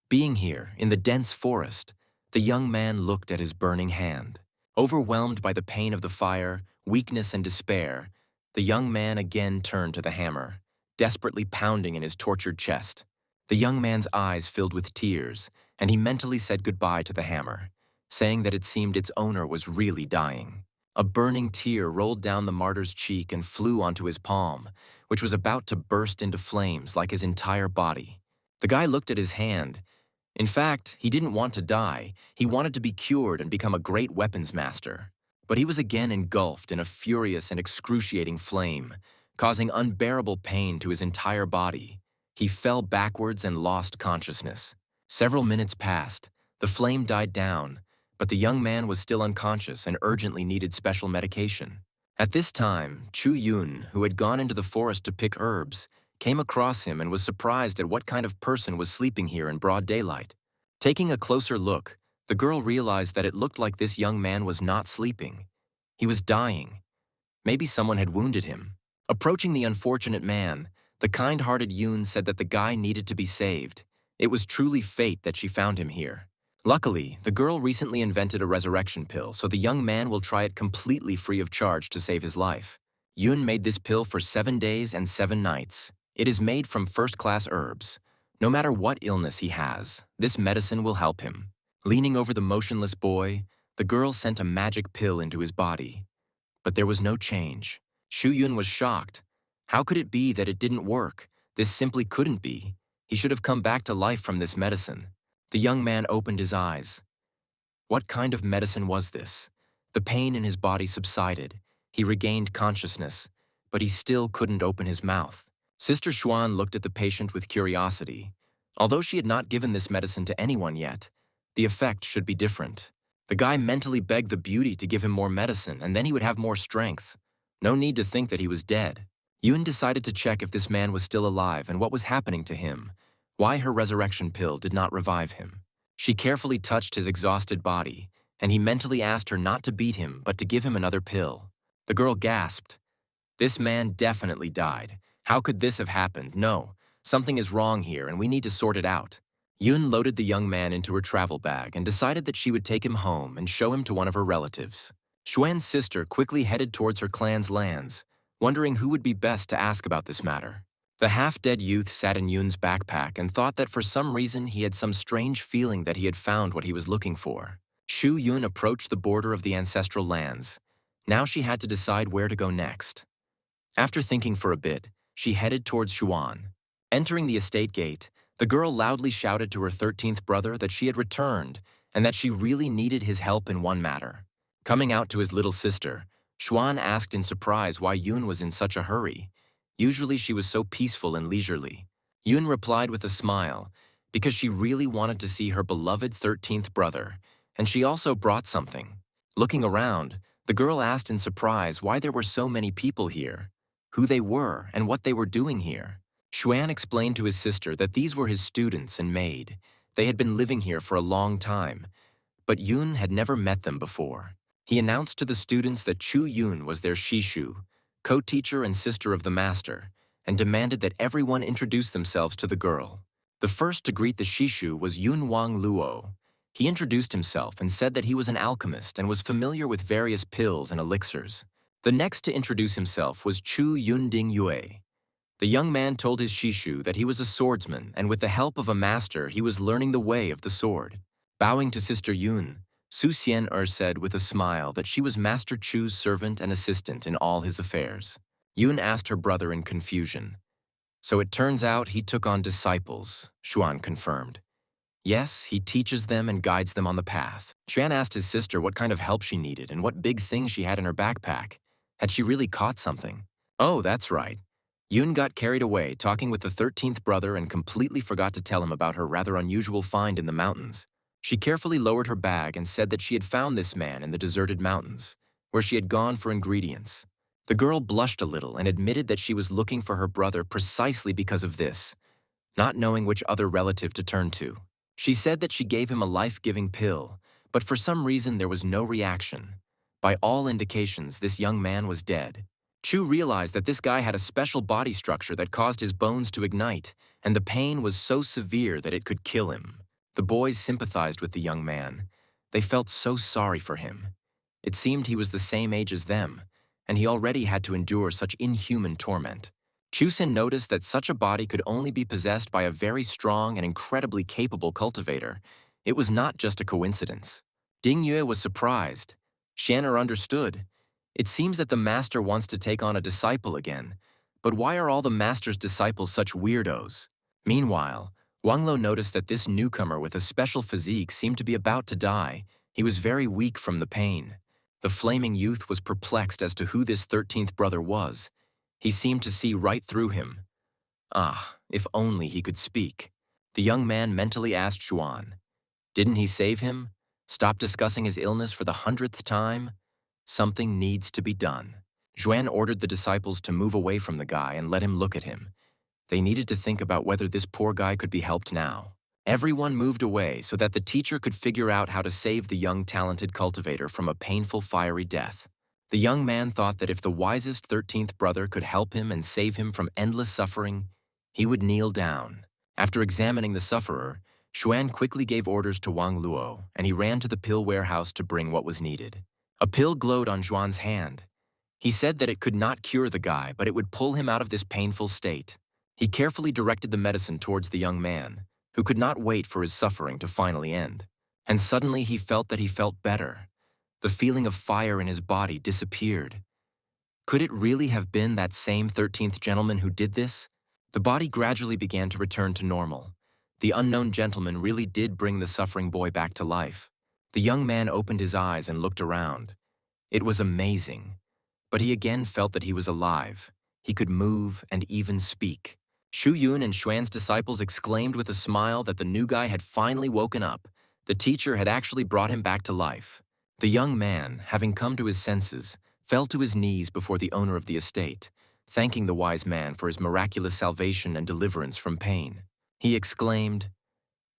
Being here, in the dense forest, the young man looked at his burning hand. Overwhelmed by the pain of the fire, weakness and despair, the young man again turned to the hammer, desperately pounding in his tortured chest. The young man's eyes filled with tears, and he mentally said goodbye to the hammer, saying that it seemed its owner was really dying. A burning tear rolled down the martyr's cheek and flew onto his palm, which was about to burst into flames like his entire body. The guy looked at his hand. In fact, he didn't want to die. He wanted to be cured and become a great weapons master. But he was again engulfed in a furious and excruciating flame, causing unbearable pain to his entire body. He fell backwards and lost consciousness. Several minutes passed. The flame died down, but the young man was still unconscious and urgently needed special medication. At this time, Chu Yun, who had gone into the forest to pick herbs, came across him and was surprised at what kind of person was sleeping here in broad daylight. Taking a closer look, the girl realized that it looked like this young man was not sleeping. He was dying. Maybe someone had wounded him. Approaching the unfortunate man, the kind-hearted Yun said that the guy needed to be saved. It was truly fate that she found him here. Luckily, the girl recently invented a resurrection pill, so the young man will try it completely free of charge to save his life. Yun made this pill for 7 days and 7 nights. It is made from first-class herbs. No matter what illness he has, this medicine will help him. Leaning over the motionless boy, the girl sent a magic pill into his body. But there was no change. Shu Yun was shocked. How could it be that it didn't work? This simply couldn't be. He should have come back to life from this medicine. The young man opened his eyes. What kind of medicine was this? The pain in his body subsided. He regained consciousness, but he still couldn't open his mouth. Sister Xuan looked at the patient with curiosity. Although she had not given this medicine to anyone yet, the effect should be different. The guy mentally begged the beauty to give him more medicine, and then he would have more strength. No need to think that he was dead. Yun decided to check if this man was still alive and what was happening to him, why her resurrection pill did not revive him. She carefully touched his exhausted body, and he mentally asked her not to beat him but to give him another pill. The girl gasped. This man definitely died. How could this have happened? No, something is wrong here and we need to sort it out. Yun loaded the young man into her travel bag and decided that she would take him home and show him to one of her relatives. Xuan's sister quickly headed towards her clan's lands, wondering who would be best to ask about this matter. The half-dead youth sat in Yun's backpack and thought that for some reason he had some strange feeling that he had found what he was looking for. Shu Yun approached the border of the ancestral lands. Now she had to decide where to go next. After thinking for a bit, she headed towards Xuan. Entering the estate gate, the girl loudly shouted to her 13th brother that she had returned and that she really needed his help in one matter. Coming out to his little sister, Xuan asked in surprise why Yun was in such a hurry. Usually she was so peaceful and leisurely. Yun replied with a smile, because she really wanted to see her beloved 13th brother, and she also brought something. Looking around, the girl asked in surprise why there were so many people here, who they were, and what they were doing here. Xuan explained to his sister that these were his students and maid. They had been living here for a long time, but Yun had never met them before. He announced to the students that Chu Yun was their Shishu, co-teacher and sister of the master, and demanded that everyone introduce themselves to the girl. The first to greet the Shishu was Yun Wang Luo. He introduced himself and said that he was an alchemist and was familiar with various pills and elixirs. The next to introduce himself was Chu Yunding Yue. The young man told his Shishu that he was a swordsman and with the help of a master he was learning the way of the sword. Bowing to Sister Yun, Su Xian said with a smile that she was Master Chu's servant and assistant in all his affairs. Yun asked her brother in confusion. So it turns out he took on disciples, Xuan confirmed. Yes, he teaches them and guides them on the path. Xuan asked his sister what kind of help she needed and what big thing she had in her backpack. Had she really caught something? Oh, that's right. Yun got carried away talking with the 13th brother and completely forgot to tell him about her rather unusual find in the mountains. She carefully lowered her bag and said that she had found this man in the deserted mountains, where she had gone for ingredients. The girl blushed a little and admitted that she was looking for her brother precisely because of this, not knowing which other relative to turn to. She said that she gave him a life-giving pill, but for some reason there was no reaction. By all indications, this young man was dead. Chu realized that this guy had a special body structure that caused his bones to ignite, and the pain was so severe that it could kill him. The boys sympathized with the young man. They felt so sorry for him. It seemed he was the same age as them, and he already had to endure such inhuman torment. Chusen noticed that such a body could only be possessed by a very strong and incredibly capable cultivator. It was not just a coincidence. Ding Yue was surprised. Shan'er understood. It seems that the master wants to take on a disciple again, but why are all the master's disciples such weirdos? Meanwhile, Wang Lo noticed that this newcomer with a special physique seemed to be about to die. He was very weak from the pain. The flaming youth was perplexed as to who this 13th brother was. He seemed to see right through him. Ah, if only he could speak. The young man mentally asked Xuan, "Didn't he save him? Stop discussing his illness for the 100th time? Something needs to be done." Xuan ordered the disciples to move away from the guy and let him look at him. They needed to think about whether this poor guy could be helped now. Everyone moved away so that the teacher could figure out how to save the young talented cultivator from a painful fiery death. The young man thought that if the wisest 13th brother could help him and save him from endless suffering, he would kneel down. After examining the sufferer, Xuan quickly gave orders to Wang Luo, and he ran to the pill warehouse to bring what was needed. A pill glowed on Xuan's hand. He said that it could not cure the guy, but it would pull him out of this painful state. He carefully directed the medicine towards the young man, who could not wait for his suffering to finally end. And suddenly he felt that he felt better. The feeling of fire in his body disappeared. Could it really have been that same 13th gentleman who did this? The body gradually began to return to normal. The unknown gentleman really did bring the suffering boy back to life. The young man opened his eyes and looked around. It was amazing. But he again felt that he was alive. He could move and even speak. Shu Yun and Xuan's disciples exclaimed with a smile that the new guy had finally woken up. The teacher had actually brought him back to life. The young man, having come to his senses, fell to his knees before the owner of the estate, thanking the wise man for his miraculous salvation and deliverance from pain. He exclaimed,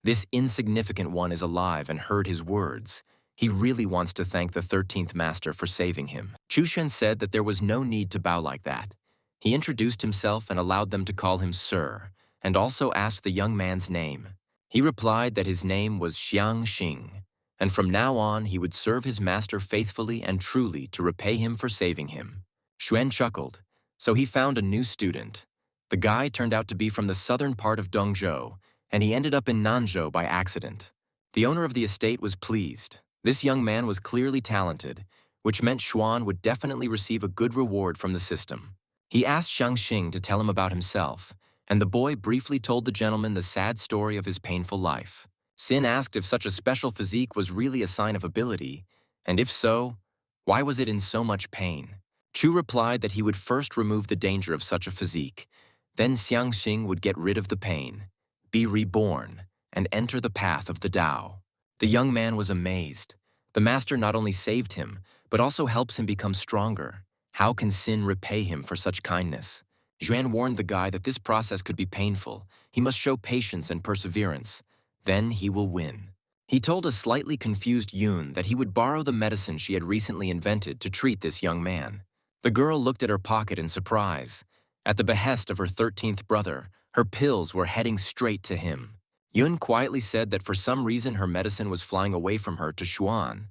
"This insignificant one is alive and heard his words. He really wants to thank the 13th master for saving him." Chushen said that there was no need to bow like that. He introduced himself and allowed them to call him Sir, and also asked the young man's name. He replied that his name was Xiang Xing, and from now on he would serve his master faithfully and truly to repay him for saving him. Xuan chuckled, so he found a new student. The guy turned out to be from the southern part of Dongzhou, and he ended up in Nanzhou by accident. The owner of the estate was pleased. This young man was clearly talented, which meant Xuan would definitely receive a good reward from the system. He asked Xiangxing to tell him about himself, and the boy briefly told the gentleman the sad story of his painful life. Sin asked if such a special physique was really a sign of ability, and if so, why was it in so much pain? Chu replied that he would first remove the danger of such a physique, then Xiangxing would get rid of the pain, be reborn, and enter the path of the Tao. The young man was amazed. The master not only saved him, but also helps him become stronger. How can Sin repay him for such kindness? Xuan warned the guy that this process could be painful. He must show patience and perseverance. Then he will win. He told a slightly confused Yun that he would borrow the medicine she had recently invented to treat this young man. The girl looked at her pocket in surprise. At the behest of her 13th brother, her pills were heading straight to him. Yun quietly said that for some reason her medicine was flying away from her to Xuan.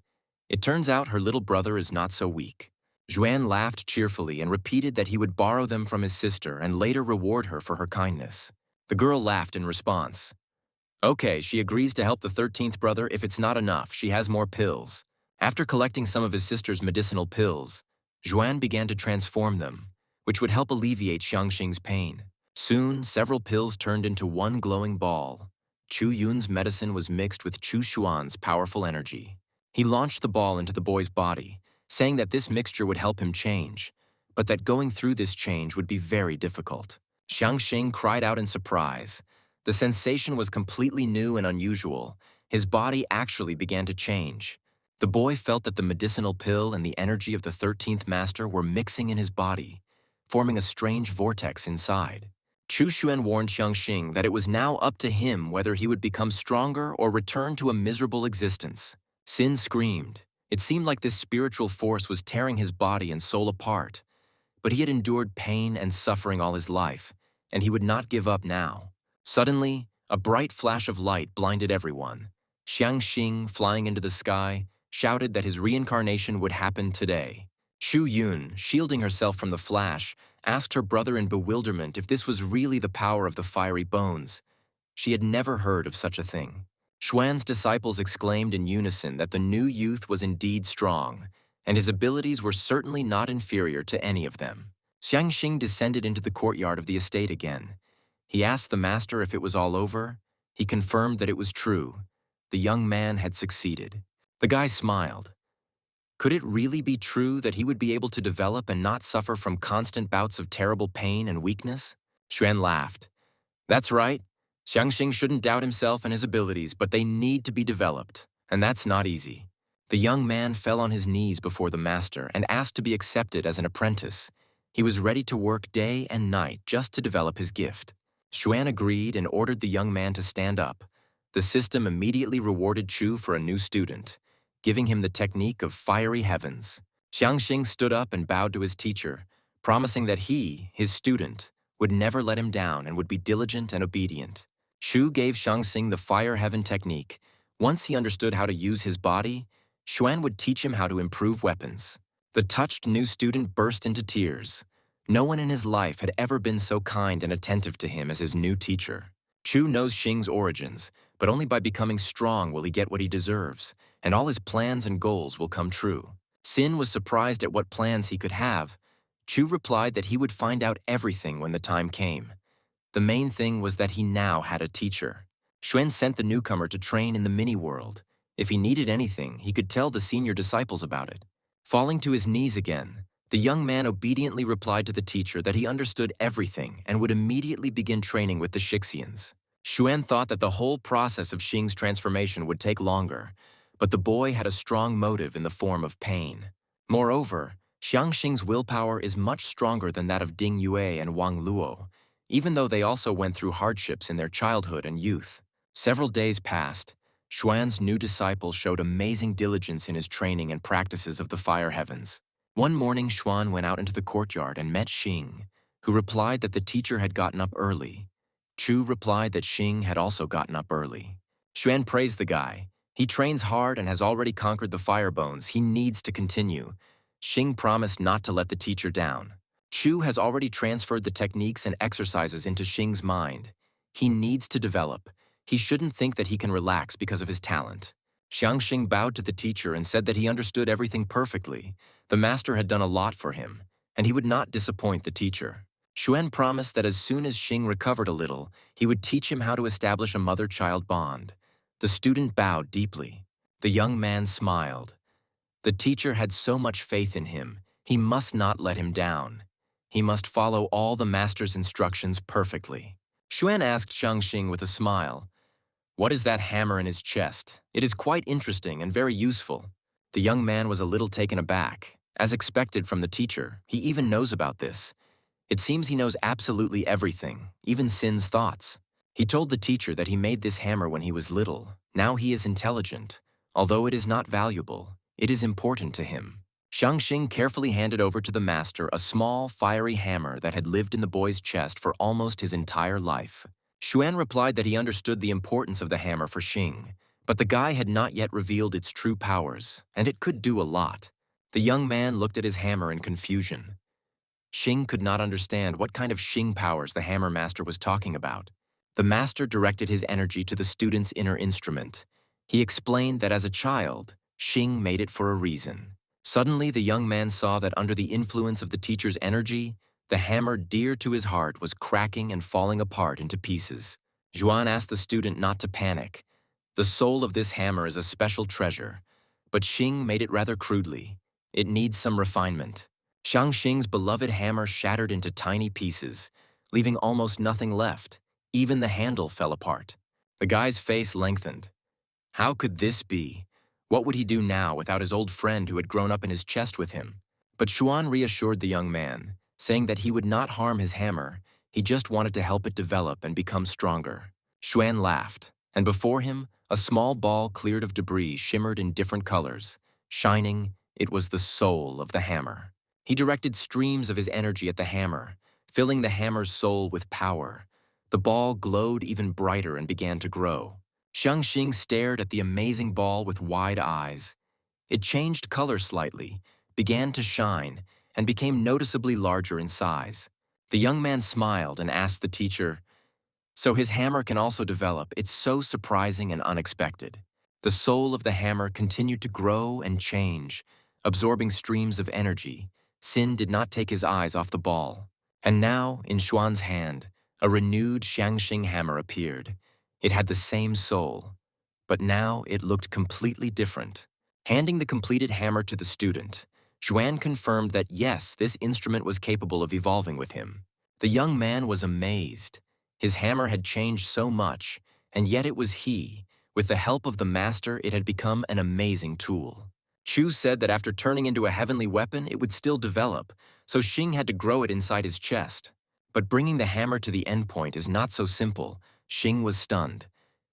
It turns out her little brother is not so weak. Xuan laughed cheerfully and repeated that he would borrow them from his sister and later reward her for her kindness. The girl laughed in response. Okay, she agrees to help the 13th brother. If it's not enough, she has more pills. After collecting some of his sister's medicinal pills, Xuan began to transform them, which would help alleviate Xiangxing's pain. Soon, several pills turned into one glowing ball. Chu Yun's medicine was mixed with Chu Xuan's powerful energy. He launched the ball into the boy's body, saying that this mixture would help him change, but that going through this change would be very difficult. Xiangxing cried out in surprise. The sensation was completely new and unusual. His body actually began to change. The boy felt that the medicinal pill and the energy of the 13th master were mixing in his body, forming a strange vortex inside. Chu Xuan warned Xiangxing that it was now up to him whether he would become stronger or return to a miserable existence. Sin screamed. It seemed like this spiritual force was tearing his body and soul apart. But he had endured pain and suffering all his life, and he would not give up now. Suddenly, a bright flash of light blinded everyone. Xiangxing, flying into the sky, shouted that his reincarnation would happen today. Xu Yun, shielding herself from the flash, asked her brother in bewilderment if this was really the power of the fiery bones. She had never heard of such a thing. Xuan's disciples exclaimed in unison that the new youth was indeed strong, and his abilities were certainly not inferior to any of them. Xiangxing descended into the courtyard of the estate again. He asked the master if it was all over. He confirmed that it was true. The young man had succeeded. The guy smiled. Could it really be true that he would be able to develop and not suffer from constant bouts of terrible pain and weakness? Xuan laughed. That's right. Xiangxing shouldn't doubt himself and his abilities, but they need to be developed, and that's not easy. The young man fell on his knees before the master and asked to be accepted as an apprentice. He was ready to work day and night just to develop his gift. Xuan agreed and ordered the young man to stand up. The system immediately rewarded Chu for a new student, giving him the technique of fiery heavens. Xiangxing stood up and bowed to his teacher, promising that he, his student, would never let him down and would be diligent and obedient. Xu gave Xiangxing the fire heaven technique. Once he understood how to use his body, Xuan would teach him how to improve weapons. The touched new student burst into tears. No one in his life had ever been so kind and attentive to him as his new teacher. Chu knows Xing's origins, but only by becoming strong will he get what he deserves, and all his plans and goals will come true. Sin was surprised at what plans he could have. Chu replied that he would find out everything when the time came. The main thing was that he now had a teacher. Xuan sent the newcomer to train in the mini-world. If he needed anything, he could tell the senior disciples about it. Falling to his knees again, the young man obediently replied to the teacher that he understood everything and would immediately begin training with the Shixians. Xuan thought that the whole process of Xing's transformation would take longer, but the boy had a strong motive in the form of pain. Moreover, Xiangxing's willpower is much stronger than that of Ding Yue and Wang Luo, even though they also went through hardships in their childhood and youth. Several days passed. Xuan's new disciple showed amazing diligence in his training and practices of the fire heavens. One morning, Xuan went out into the courtyard and met Xing, who replied that the teacher had gotten up early. Chu replied that Xing had also gotten up early. Xuan praised the guy. He trains hard and has already conquered the fire bones. He needs to continue. Xing promised not to let the teacher down. Chu has already transferred the techniques and exercises into Xing's mind. He needs to develop. He shouldn't think that he can relax because of his talent. Xiangxing bowed to the teacher and said that he understood everything perfectly. The master had done a lot for him, and he would not disappoint the teacher. Xuan promised that as soon as Xing recovered a little, he would teach him how to establish a mother-child bond. The student bowed deeply. The young man smiled. The teacher had so much faith in him, he must not let him down. He must follow all the master's instructions perfectly. Xuan asked Shangxing with a smile, "What is that hammer in his chest? It is quite interesting and very useful." The young man was a little taken aback. As expected from the teacher, he even knows about this. It seems he knows absolutely everything, even Sin's thoughts. He told the teacher that he made this hammer when he was little. Now he is intelligent. Although it is not valuable, it is important to him. Shangxing carefully handed over to the master a small, fiery hammer that had lived in the boy's chest for almost his entire life. Xuan replied that he understood the importance of the hammer for Xing, but the guy had not yet revealed its true powers, and it could do a lot. The young man looked at his hammer in confusion. Xing could not understand what kind of Xing powers the hammer master was talking about. The master directed his energy to the student's inner instrument. He explained that as a child, Xing made it for a reason. Suddenly, the young man saw that under the influence of the teacher's energy, the hammer dear to his heart was cracking and falling apart into pieces. Xuan asked the student not to panic. The soul of this hammer is a special treasure, but Xing made it rather crudely. It needs some refinement. Shangxing's beloved hammer shattered into tiny pieces, leaving almost nothing left. Even the handle fell apart. The guy's face lengthened. How could this be? What would he do now without his old friend who had grown up in his chest with him? But Xuan reassured the young man, saying that he would not harm his hammer. He just wanted to help it develop and become stronger. Xuan laughed, and before him, a small ball cleared of debris shimmered in different colors. Shining, it was the soul of the hammer. He directed streams of his energy at the hammer, filling the hammer's soul with power. The ball glowed even brighter and began to grow. Shangxing stared at the amazing ball with wide eyes. It changed color slightly, began to shine, and became noticeably larger in size. The young man smiled and asked the teacher, "So his hammer can also develop. It's so surprising and unexpected." The soul of the hammer continued to grow and change, absorbing streams of energy. Sin did not take his eyes off the ball. And now, in Xuan's hand, a renewed Shangxing hammer appeared. It had the same soul, but now it looked completely different. Handing the completed hammer to the student, Xuan confirmed that yes, this instrument was capable of evolving with him. The young man was amazed. His hammer had changed so much, and yet it was he. With the help of the master, it had become an amazing tool. Chu said that after turning into a heavenly weapon, it would still develop, so Xing had to grow it inside his chest. But bringing the hammer to the endpoint is not so simple. Xing was stunned,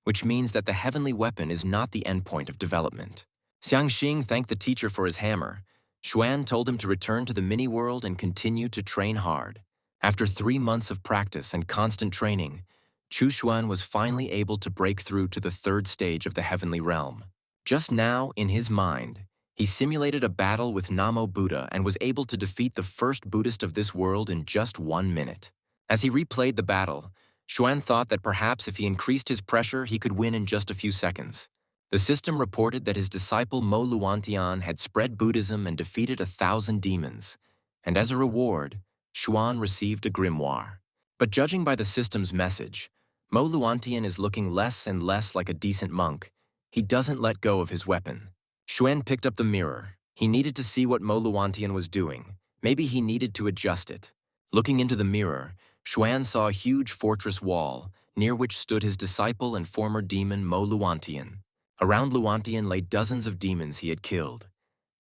which means that the heavenly weapon is not the endpoint of development. Xiangxing thanked the teacher for his hammer. Xuan told him to return to the mini-world and continue to train hard. After 3 months of practice and constant training, Chu Xuan was finally able to break through to the 3rd stage of the heavenly realm. Just now, in his mind, he simulated a battle with Namo Buddha and was able to defeat the first Buddhist of this world in just 1 minute. As he replayed the battle, Xuan thought that perhaps if he increased his pressure, he could win in just a few seconds. The system reported that his disciple Mo Luantian had spread Buddhism and defeated 1,000 demons, and as a reward, Xuan received a grimoire. But judging by the system's message, Mo Luantian is looking less and less like a decent monk. He doesn't let go of his weapon. Xuan picked up the mirror. He needed to see what Mo Luantian was doing. Maybe he needed to adjust it. Looking into the mirror, Xuan saw a huge fortress wall, near which stood his disciple and former demon Mo Luantian. Around Luantian lay dozens of demons he had killed.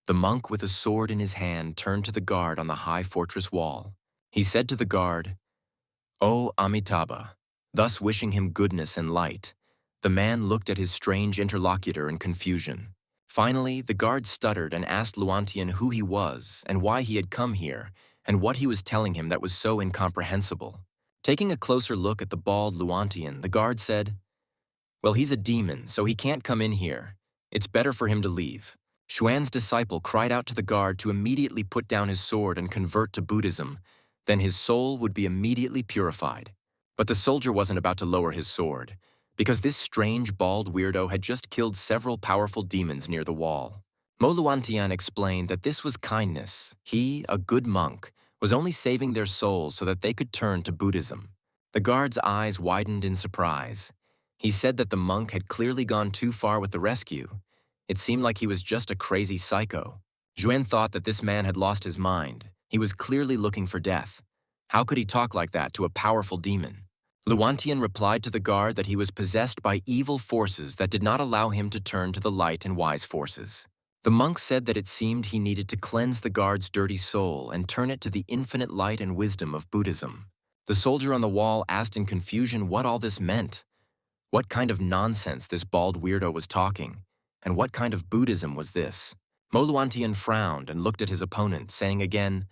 The monk with a sword in his hand turned to the guard on the high fortress wall. He said to the guard, "O Amitabha," thus wishing him goodness and light. The man looked at his strange interlocutor in confusion. Finally, the guard stuttered and asked Luantian who he was and why he had come here, and what he was telling him that was so incomprehensible. Taking a closer look at the bald Luantian, the guard said, "Well, he's a demon, so he can't come in here. It's better for him to leave." Xuan's disciple cried out to the guard to immediately put down his sword and convert to Buddhism. Then his soul would be immediately purified. But the soldier wasn't about to lower his sword, because this strange bald weirdo had just killed several powerful demons near the wall. Mo Luantian explained that this was kindness. He, a good monk, was only saving their souls so that they could turn to Buddhism. The guard's eyes widened in surprise. He said that the monk had clearly gone too far with the rescue. It seemed like he was just a crazy psycho. Juan thought that this man had lost his mind. He was clearly looking for death. How could he talk like that to a powerful demon? Luantian replied to the guard that he was possessed by evil forces that did not allow him to turn to the light and wise forces. The monk said that it seemed he needed to cleanse the guard's dirty soul and turn it to the infinite light and wisdom of Buddhism. The soldier on the wall asked in confusion what all this meant. What kind of nonsense this bald weirdo was talking, and what kind of Buddhism was this? Moluantian frowned and looked at his opponent, saying again,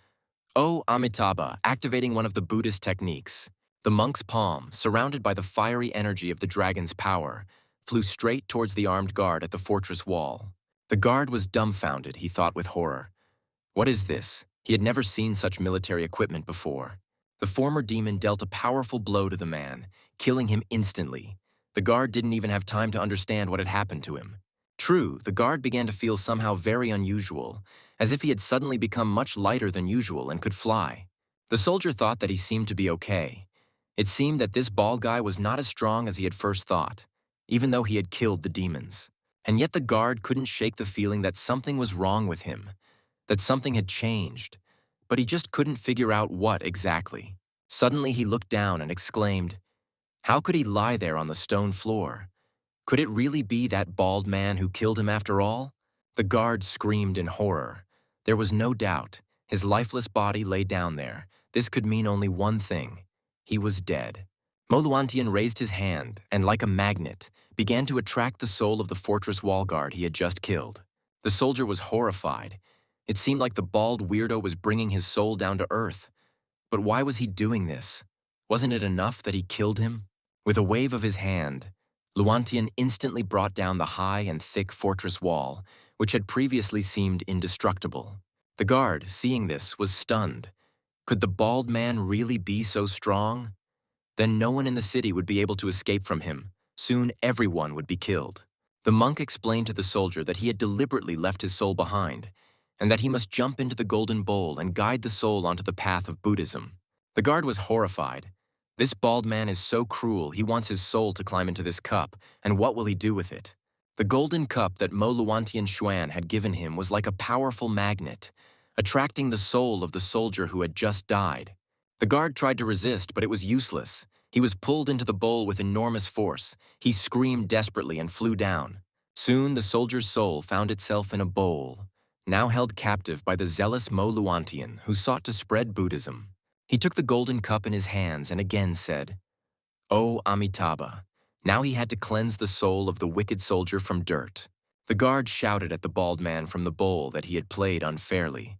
"Oh, Amitabha," activating one of the Buddhist techniques. The monk's palm, surrounded by the fiery energy of the dragon's power, flew straight towards the armed guard at the fortress wall. The guard was dumbfounded, he thought with horror. What is this? He had never seen such military equipment before. The former demon dealt a powerful blow to the man, killing him instantly. The guard didn't even have time to understand what had happened to him. True, the guard began to feel somehow very unusual, as if he had suddenly become much lighter than usual and could fly. The soldier thought that he seemed to be okay. It seemed that this bald guy was not as strong as he had first thought, even though he had killed the demons. And yet the guard couldn't shake the feeling that something was wrong with him, that something had changed, but he just couldn't figure out what exactly. Suddenly he looked down and exclaimed, "How could he lie there on the stone floor? Could it really be that bald man who killed him after all?" The guard screamed in horror. There was no doubt. His lifeless body lay down there. This could mean only one thing. He was dead. Moluantian raised his hand and, like a magnet, began to attract the soul of the fortress wall guard he had just killed. The soldier was horrified. It seemed like the bald weirdo was bringing his soul down to earth. But why was he doing this? Wasn't it enough that he killed him? With a wave of his hand, Luantian instantly brought down the high and thick fortress wall, which had previously seemed indestructible. The guard, seeing this, was stunned. Could the bald man really be so strong? Then no one in the city would be able to escape from him. Soon everyone would be killed. The monk explained to the soldier that he had deliberately left his soul behind, and that he must jump into the golden bowl and guide the soul onto the path of Buddhism. The guard was horrified. This bald man is so cruel, he wants his soul to climb into this cup, and what will he do with it? The golden cup that Mo Luantian Xuan had given him was like a powerful magnet, attracting the soul of the soldier who had just died. The guard tried to resist, but it was useless. He was pulled into the bowl with enormous force. He screamed desperately and flew down. Soon the soldier's soul found itself in a bowl, now held captive by the zealous Mo Luantian, who sought to spread Buddhism. He took the golden cup in his hands and again said, "Oh, Amitabha." Now he had to cleanse the soul of the wicked soldier from dirt. The guard shouted at the bald man from the bowl that he had played unfairly.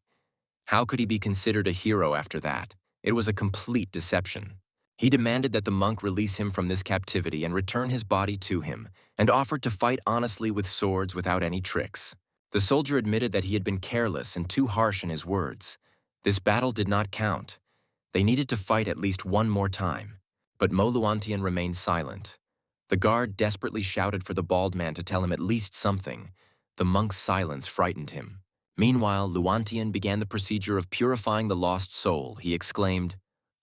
How could he be considered a hero after that? It was a complete deception. He demanded that the monk release him from this captivity and return his body to him, and offered to fight honestly with swords without any tricks. The soldier admitted that he had been careless and too harsh in his words. This battle did not count. They needed to fight at least one more time. But Mo Luantian remained silent. The guard desperately shouted for the bald man to tell him at least something. The monk's silence frightened him. Meanwhile, Luantian began the procedure of purifying the lost soul. He exclaimed,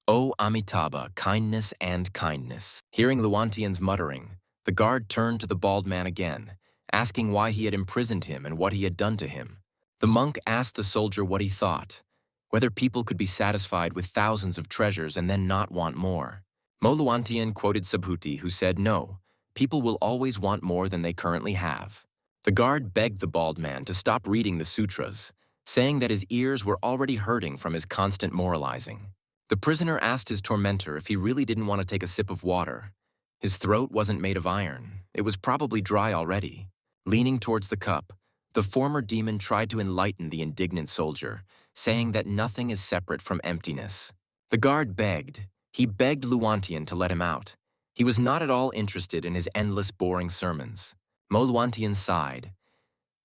"O Amitabha, kindness and kindness." Hearing Luantian's muttering, the guard turned to the bald man again, asking why he had imprisoned him and what he had done to him. The monk asked the soldier what he thought, whether people could be satisfied with thousands of treasures and then not want more. Mo Luantian quoted Subhuti, who said, "No, people will always want more than they currently have." The guard begged the bald man to stop reading the sutras, saying that his ears were already hurting from his constant moralizing. The prisoner asked his tormentor if he really didn't want to take a sip of water. His throat wasn't made of iron. It was probably dry already. Leaning towards the cup, the former demon tried to enlighten the indignant soldier, saying that nothing is separate from emptiness. The guard begged. He begged Luantian to let him out. He was not at all interested in his endless, boring sermons. Mo Luantian sighed.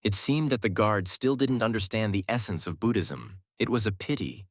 It seemed that the guard still didn't understand the essence of Buddhism. It was a pity,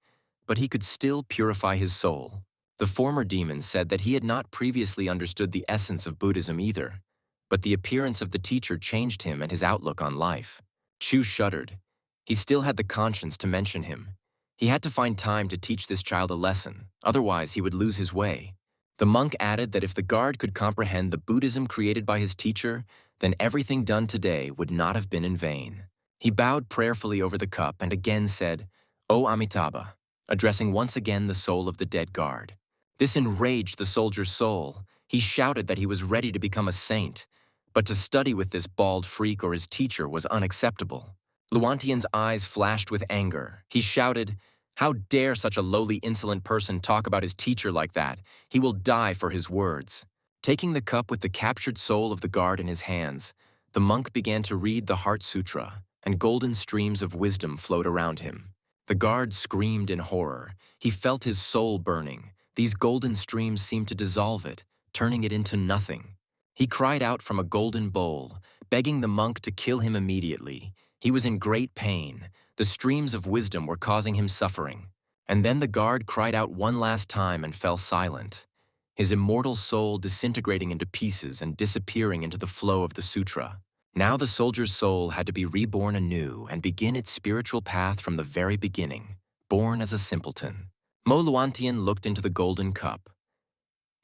but he could still purify his soul. The former demon said that he had not previously understood the essence of Buddhism either, but the appearance of the teacher changed him and his outlook on life. Chu shuddered. He still had the conscience to mention him. He had to find time to teach this child a lesson, otherwise he would lose his way. The monk added that if the guard could comprehend the Buddhism created by his teacher, then everything done today would not have been in vain. He bowed prayerfully over the cup and again said, "O Amitabha," addressing once again the soul of the dead guard. This enraged the soldier's soul. He shouted that he was ready to become a saint, but to study with this bald freak or his teacher was unacceptable. Luantian's eyes flashed with anger. He shouted, "How dare such a lowly, insolent person talk about his teacher like that? He will die for his words." Taking the cup with the captured soul of the guard in his hands, the monk began to read the Heart Sutra, and golden streams of wisdom flowed around him. The guard screamed in horror. He felt his soul burning. These golden streams seemed to dissolve it, turning it into nothing. He cried out from a golden bowl, begging the monk to kill him immediately. He was in great pain. The streams of wisdom were causing him suffering. And then the guard cried out one last time and fell silent, his immortal soul disintegrating into pieces and disappearing into the flow of the sutra. Now the soldier's soul had to be reborn anew and begin its spiritual path from the very beginning, born as a simpleton. Mo Luantian looked into the golden cup.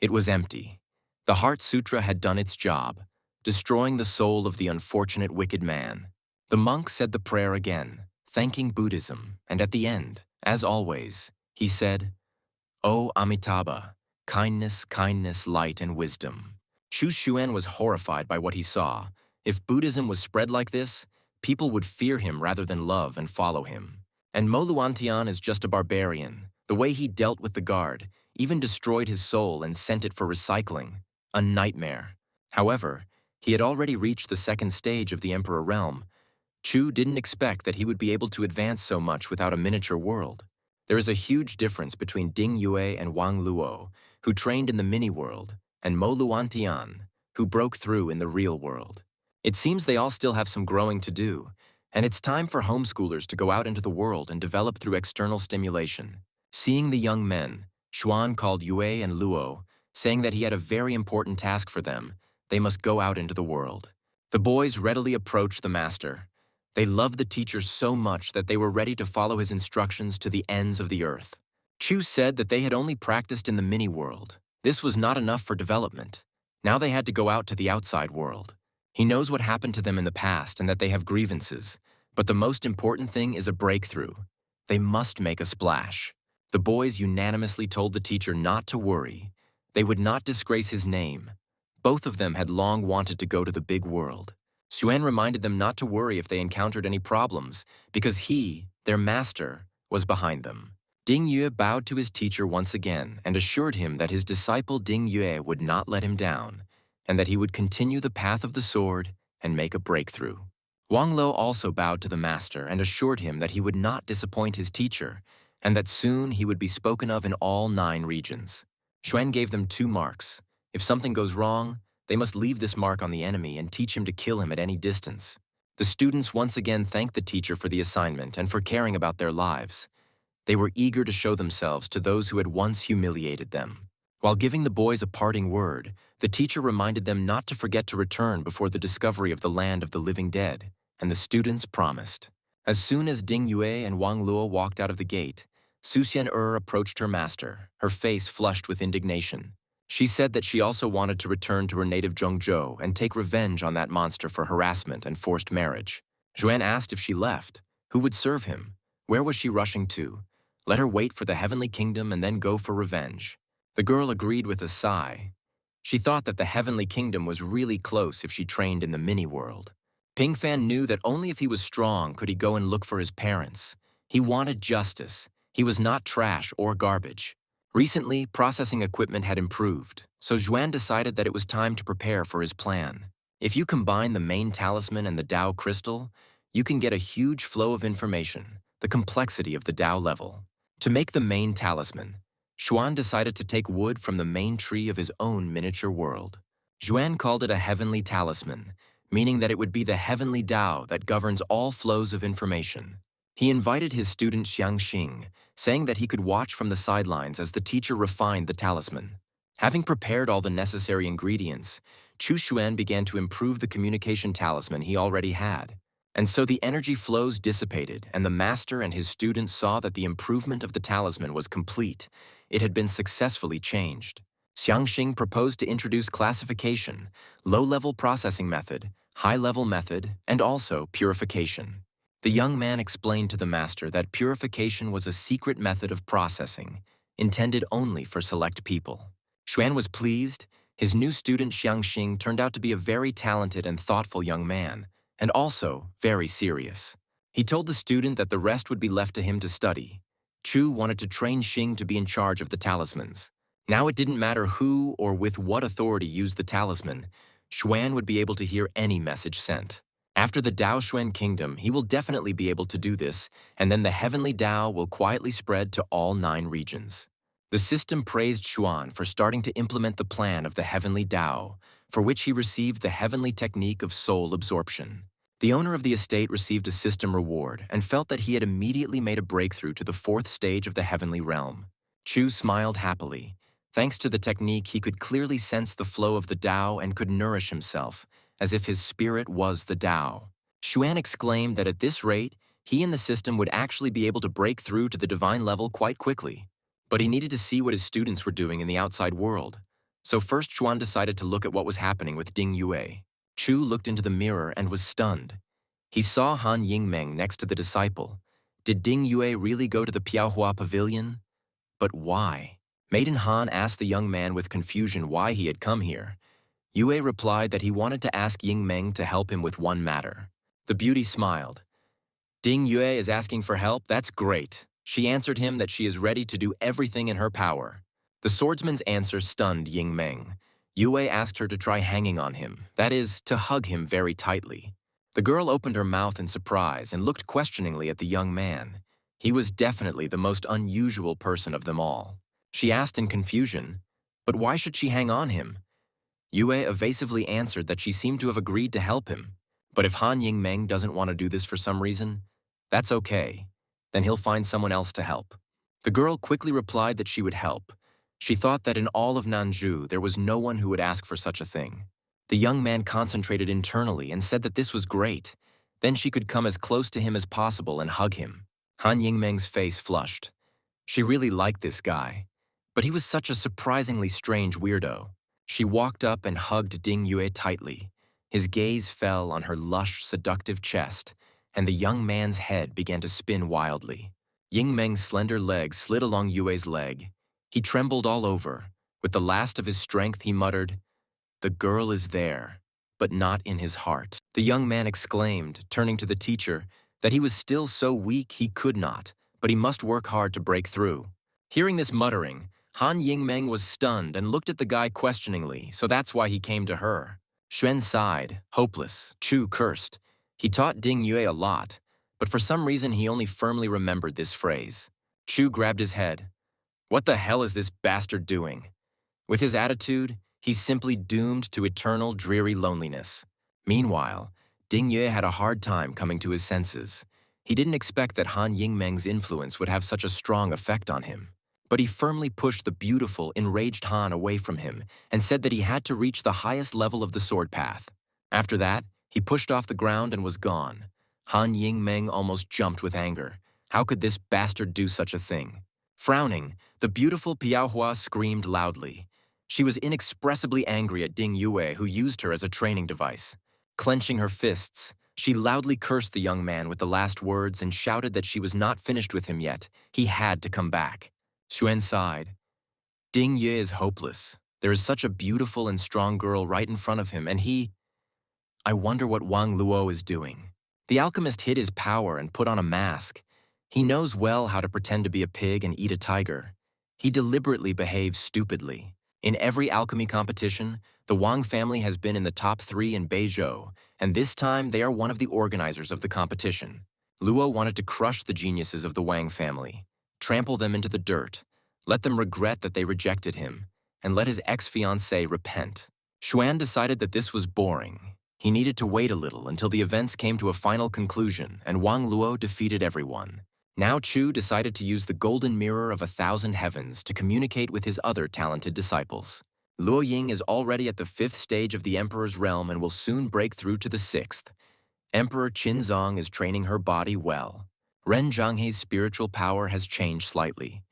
It was empty. The Heart Sutra had done its job, destroying the soul of the unfortunate wicked man. The monk said the prayer again, thanking Buddhism, and at the end, as always, he said, "O Amitabha, kindness, kindness, light, and wisdom." Chu Xuan was horrified by what he saw. If Buddhism was spread like this, people would fear him rather than love and follow him. And Mo Luantian is just a barbarian. The way he dealt with the guard, even destroyed his soul and sent it for recycling. A nightmare. However, he had already reached the second stage of the Emperor realm. Chu didn't expect that he would be able to advance so much without a miniature world. There is a huge difference between Ding Yue and Wang Luo, who trained in the mini-world, and Mo Luantian, who broke through in the real world. It seems they all still have some growing to do, and it's time for homeschoolers to go out into the world and develop through external stimulation. Seeing the young men, Xuan called Yue and Luo, saying that he had a very important task for them. They must go out into the world. The boys readily approached the master. They loved the teacher so much that they were ready to follow his instructions to the ends of the earth. Chu said that they had only practiced in the mini-world. This was not enough for development. Now they had to go out to the outside world. He knows what happened to them in the past and that they have grievances, but the most important thing is a breakthrough. They must make a splash. The boys unanimously told the teacher not to worry. They would not disgrace his name. Both of them had long wanted to go to the big world. Xuan reminded them not to worry if they encountered any problems, because he, their master, was behind them. Ding Yue bowed to his teacher once again and assured him that his disciple Ding Yue would not let him down, and that he would continue the path of the sword and make a breakthrough. Wang Lo also bowed to the master and assured him that he would not disappoint his teacher, and that soon he would be spoken of in all 9 regions. Xuan gave them 2 marks. If something goes wrong, they must leave this mark on the enemy and teach him to kill him at any distance. The students once again thanked the teacher for the assignment and for caring about their lives. They were eager to show themselves to those who had once humiliated them. While giving the boys a parting word, the teacher reminded them not to forget to return before the discovery of the land of the living dead, and the students promised. As soon as Ding Yue and Wang Luo walked out of the gate, Su Xian approached her master, her face flushed with indignation. She said that she also wanted to return to her native Zhongzhou and take revenge on that monster for harassment and forced marriage. Xuan asked if she left, who would serve him? Where was she rushing to? Let her wait for the heavenly kingdom and then go for revenge. The girl agreed with a sigh. She thought that the heavenly kingdom was really close if she trained in the mini-world. Pingfan knew that only if he was strong could he go and look for his parents. He wanted justice. He was not trash or garbage. Recently, processing equipment had improved, so Xuan decided that it was time to prepare for his plan. If you combine the main talisman and the Dao crystal, you can get a huge flow of information, the complexity of the Dao level. To make the main talisman, Xuan decided to take wood from the main tree of his own miniature world. Xuan called it a heavenly talisman, meaning that it would be the heavenly Dao that governs all flows of information. He invited his student Xiangxing, saying that he could watch from the sidelines as the teacher refined the talisman. Having prepared all the necessary ingredients, Chu Xuan began to improve the communication talisman he already had. And so the energy flows dissipated, and the master and his students saw that the improvement of the talisman was complete. It had been successfully changed. Xiangxing proposed to introduce classification, low-level processing method, high-level method, and also purification. The young man explained to the master that purification was a secret method of processing, intended only for select people. Xuan was pleased. His new student Xiangxing turned out to be a very talented and thoughtful young man, and also very serious. He told the student that the rest would be left to him to study. Chu wanted to train Xing to be in charge of the talismans. Now it didn't matter who or with what authority used the talisman, Xuan would be able to hear any message sent. After the Dao Xuan kingdom, he will definitely be able to do this, and then the heavenly Dao will quietly spread to all 9 regions. The system praised Xuan for starting to implement the plan of the heavenly Dao, for which he received the heavenly technique of soul absorption. The owner of the estate received a system reward and felt that he had immediately made a breakthrough to the 4th stage of the heavenly realm. Chu smiled happily. Thanks to the technique, he could clearly sense the flow of the Dao and could nourish himself, as if his spirit was the Dao. Xuan exclaimed that at this rate, he and the system would actually be able to break through to the divine level quite quickly. But he needed to see what his students were doing in the outside world. So first Xuan decided to look at what was happening with Ding Yue. Chu looked into the mirror and was stunned. He saw Han Yingmeng next to the disciple. Did Ding Yue really go to the Piaohua pavilion? But why? Maiden Han asked the young man with confusion why he had come here. Yue replied that he wanted to ask Yingmeng to help him with one matter. The beauty smiled. Ding Yue is asking for help? That's great. She answered him that she is ready to do everything in her power. The swordsman's answer stunned Yingmeng. Yue asked her to try hanging on him, that is, to hug him very tightly. The girl opened her mouth in surprise and looked questioningly at the young man. He was definitely the most unusual person of them all. She asked in confusion, but why should she hang on him? Yue evasively answered that she seemed to have agreed to help him. But if Han Yingmeng doesn't want to do this for some reason, that's okay. Then he'll find someone else to help. The girl quickly replied that she would help. She thought that in all of Nanju there was no one who would ask for such a thing. The young man concentrated internally and said that this was great. Then she could come as close to him as possible and hug him. Han Yingmeng's face flushed. She really liked this guy. But he was such a surprisingly strange weirdo. She walked up and hugged Ding Yue tightly. His gaze fell on her lush, seductive chest, and the young man's head began to spin wildly. Yingmeng's slender leg slid along Yue's leg. He trembled all over. With the last of his strength, he muttered, "The girl is there, but not in his heart." The young man exclaimed, turning to the teacher, that he was still so weak he could not, but he must work hard to break through. Hearing this muttering, Han Yingmeng was stunned and looked at the guy questioningly, so that's why he came to her. Xuan sighed, hopeless. Chu cursed. He taught Ding Yue a lot, but for some reason he only firmly remembered this phrase. Chu grabbed his head. What the hell is this bastard doing? With his attitude, he's simply doomed to eternal dreary loneliness. Meanwhile, Ding Yue had a hard time coming to his senses. He didn't expect that Han Yingmeng's influence would have such a strong effect on him. But he firmly pushed the beautiful, enraged Han away from him and said that he had to reach the highest level of the sword path. After that, he pushed off the ground and was gone. Han Yingmeng almost jumped with anger. How could this bastard do such a thing? Frowning, the beautiful Piaohua screamed loudly. She was inexpressibly angry at Ding Yue, who used her as a training device. Clenching her fists, she loudly cursed the young man with the last words and shouted that she was not finished with him yet. He had to come back. Xuan sighed. Ding Yue is hopeless. There is such a beautiful and strong girl right in front of him, and I wonder what Wang Luo is doing. The alchemist hid his power and put on a mask. He knows well how to pretend to be a pig and eat a tiger. He deliberately behaves stupidly. In every alchemy competition, the Wang family has been in the top 3 in Beizhou, and this time they are one of the organizers of the competition. Luo wanted to crush the geniuses of the Wang family, trample them into the dirt, let them regret that they rejected him, and let his ex-fiancée repent. Xuan decided that this was boring. He needed to wait a little until the events came to a final conclusion and Wang Luo defeated everyone. Now Chu decided to use the golden mirror of 1,000 heavens to communicate with his other talented disciples. Luo Ying is already at the 5th stage of the Emperor's realm and will soon break through to the 6th. Emperor Qinzong is training her body well. Ren Zhanghai's spiritual power has changed slightly.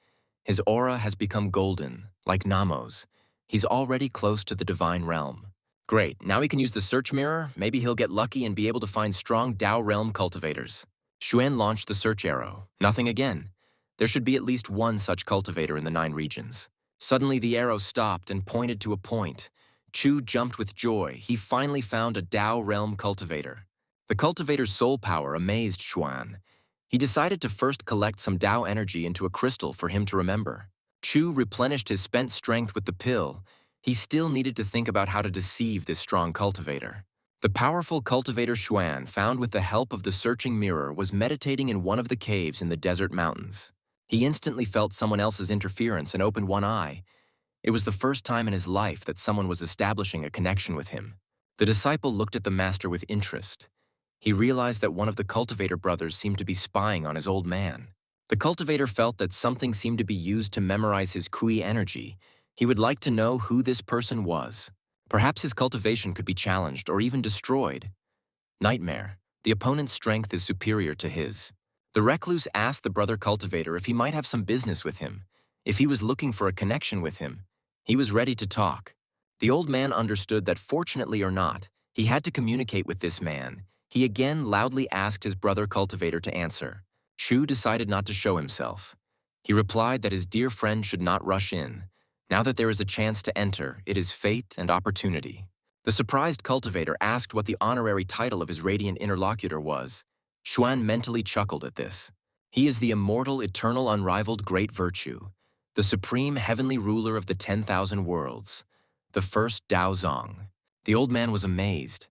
His aura has become golden, like Namo's. He's already close to the divine realm. Great, now he can use the search mirror. Maybe he'll get lucky and be able to find strong Dao realm cultivators. Xuan launched the search arrow. Nothing again. There should be at least one such cultivator in the 9 regions. Suddenly the arrow stopped and pointed to a point. Chu jumped with joy. He finally found a Dao realm cultivator. The cultivator's soul power amazed Xuan. He decided to first collect some Dao energy into a crystal for him to remember. Chu replenished his spent strength with the pill. He still needed to think about how to deceive this strong cultivator. The powerful cultivator Xuan, found with the help of the searching mirror, was meditating in one of the caves in the desert mountains. He instantly felt someone else's interference and opened one eye. It was the first time in his life that someone was establishing a connection with him. The disciple looked at the master with interest. He realized that one of the cultivator brothers seemed to be spying on his old man. The cultivator felt that something seemed to be used to memorize his Kui energy. He would like to know who this person was. Perhaps his cultivation could be challenged or even destroyed. Nightmare. The opponent's strength is superior to his. The recluse asked the brother cultivator if he might have some business with him. If he was looking for a connection with him, he was ready to talk. The old man understood that, fortunately or not, he had to communicate with this man. He again loudly asked his brother cultivator to answer. Chu decided not to show himself. He replied that his dear friend should not rush in. Now that there is a chance to enter, it is fate and opportunity. The surprised cultivator asked what the honorary title of his radiant interlocutor was. Xuan mentally chuckled at this. He is the immortal, eternal, unrivaled great virtue, the supreme heavenly ruler of the 10,000 worlds, the first Dao Zong. The old man was amazed.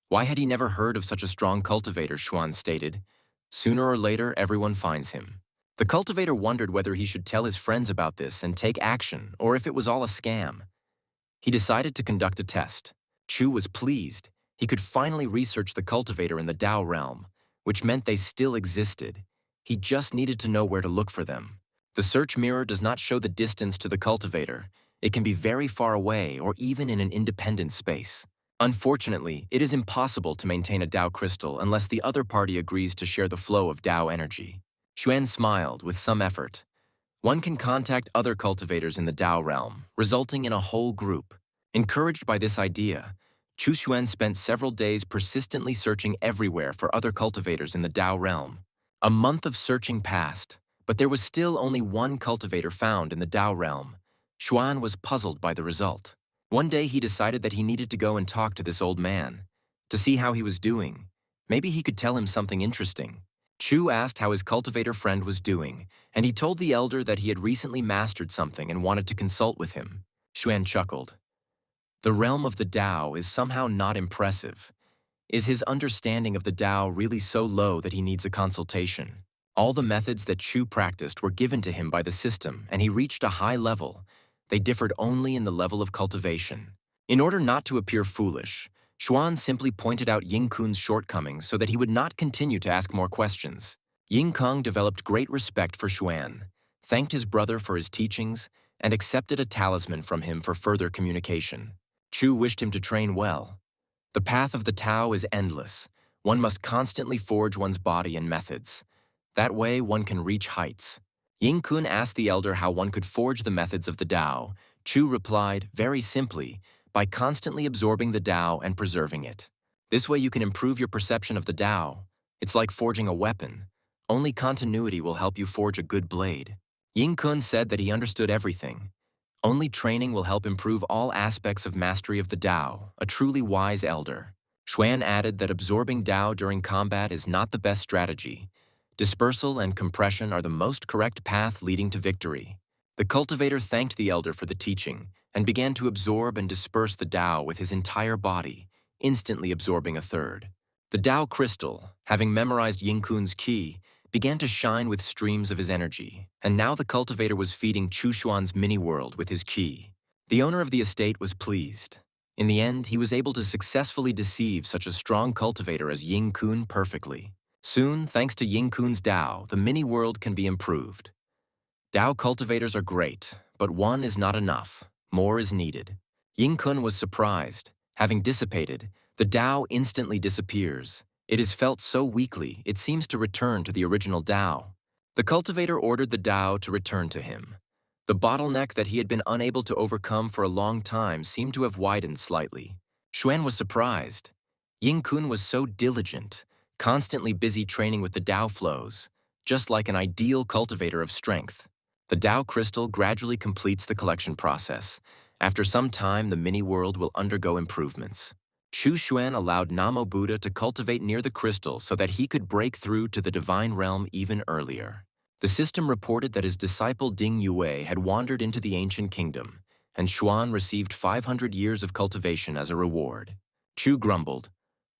Why had he never heard of such a strong cultivator, Xuan stated. Sooner or later, everyone finds him. The cultivator wondered whether he should tell his friends about this and take action, or if it was all a scam. He decided to conduct a test. Chu was pleased. He could finally research the cultivator in the Dao realm, which meant they still existed. He just needed to know where to look for them. The search mirror does not show the distance to the cultivator. It can be very far away or even in an independent space. Unfortunately, it is impossible to maintain a Dao crystal unless the other party agrees to share the flow of Dao energy. Xuan smiled with some effort. One can contact other cultivators in the Dao realm, resulting in a whole group. Encouraged by this idea, Chu Xuan spent several days persistently searching everywhere for other cultivators in the Dao realm. A month of searching passed, but there was still only one cultivator found in the Dao realm. Xuan was puzzled by the result. One day he decided that he needed to go and talk to this old man, to see how he was doing. Maybe he could tell him something interesting. Chu asked how his cultivator friend was doing, and he told the elder that he had recently mastered something and wanted to consult with him. Xuan chuckled. The realm of the Dao is somehow not impressive. Is his understanding of the Dao really so low that he needs a consultation? All the methods that Chu practiced were given to him by the system, and he reached a high level. They differed only in the level of cultivation. In order not to appear foolish, Xuan simply pointed out Ying Kun's shortcomings so that he would not continue to ask more questions. Ying Kung developed great respect for Xuan, thanked his brother for his teachings, and accepted a talisman from him for further communication. Chu wished him to train well. The path of the Tao is endless. One must constantly forge one's body and methods. That way, one can reach heights. Ying Kun asked the elder how one could forge the methods of the Tao. Chu replied, very simply, by constantly absorbing the Tao and preserving it. This way you can improve your perception of the Tao. It's like forging a weapon. Only continuity will help you forge a good blade. Ying Kun said that he understood everything. Only training will help improve all aspects of mastery of the Tao, a truly wise elder. Xuan added that absorbing Tao during combat is not the best strategy. Dispersal and compression are the most correct path leading to victory. The cultivator thanked the elder for the teaching and began to absorb and disperse the Tao with his entire body, instantly absorbing a third. The Tao crystal, having memorized Ying Kun's ki, began to shine with streams of his energy, and now the cultivator was feeding Chu Xuan's mini-world with his ki. The owner of the estate was pleased. In the end, he was able to successfully deceive such a strong cultivator as Ying Kun perfectly. Soon, thanks to Ying Kun's Tao, the mini-world can be improved. Tao cultivators are great, but one is not enough. More is needed. Ying Kun was surprised. Having dissipated, the Tao instantly disappears. It is felt so weakly, it seems to return to the original Tao. The cultivator ordered the Tao to return to him. The bottleneck that he had been unable to overcome for a long time seemed to have widened slightly. Xuan was surprised. Ying-kun was so diligent, constantly busy training with the Tao flows, just like an ideal cultivator of strength. The Tao crystal gradually completes the collection process. After some time, the mini-world will undergo improvements. Chu Xuan allowed Namo Buddha to cultivate near the crystal so that he could break through to the divine realm even earlier. The system reported that his disciple Ding Yue had wandered into the ancient kingdom, and Xuan received 500 years of cultivation as a reward. Chu grumbled,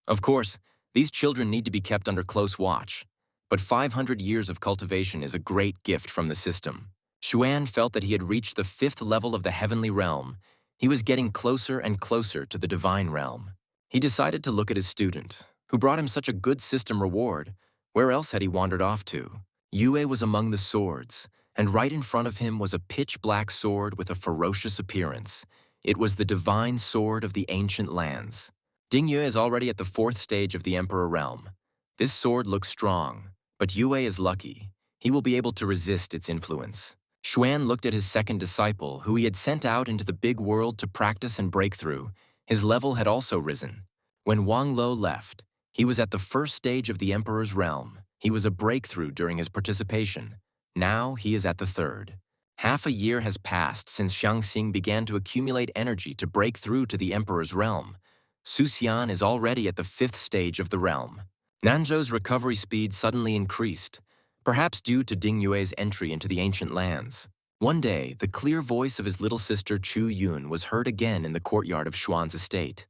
"Of course, these children need to be kept under close watch, but 500 years of cultivation is a great gift from the system." Xuan felt that he had reached the 5th level of the heavenly realm. He was getting closer and closer to the divine realm. He decided to look at his student, who brought him such a good system reward. Where else had he wandered off to? Yue was among the swords, and right in front of him was a pitch-black sword with a ferocious appearance. It was the divine sword of the ancient lands. Ding Yue is already at the 4th stage of the Emperor realm. This sword looks strong, but Yue is lucky. He will be able to resist its influence. Xuan looked at his second disciple, who he had sent out into the big world to practice and break through. His level had also risen. When Wang Lo left, he was at the 1st stage of the Emperor's realm. He was a breakthrough during his participation. Now he is at the 3rd. Half a year has passed since Xiangxing began to accumulate energy to break through to the Emperor's realm. Su Xian is already at the 5th stage of the realm. Nanzhou's recovery speed suddenly increased, perhaps due to Ding Yue's entry into the ancient lands. One day, the clear voice of his little sister Chu Yun was heard again in the courtyard of Xuan's estate.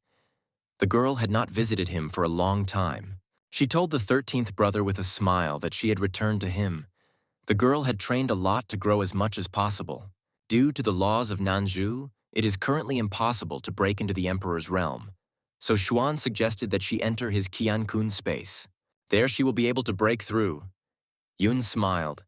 The girl had not visited him for a long time. She told the 13th brother with a smile that she had returned to him. The girl had trained a lot to grow as much as possible. Due to the laws of Nanzhou, it is currently impossible to break into the Emperor's realm. So Xuan suggested that she enter his Qiankun space. There she will be able to break through. Yun smiled.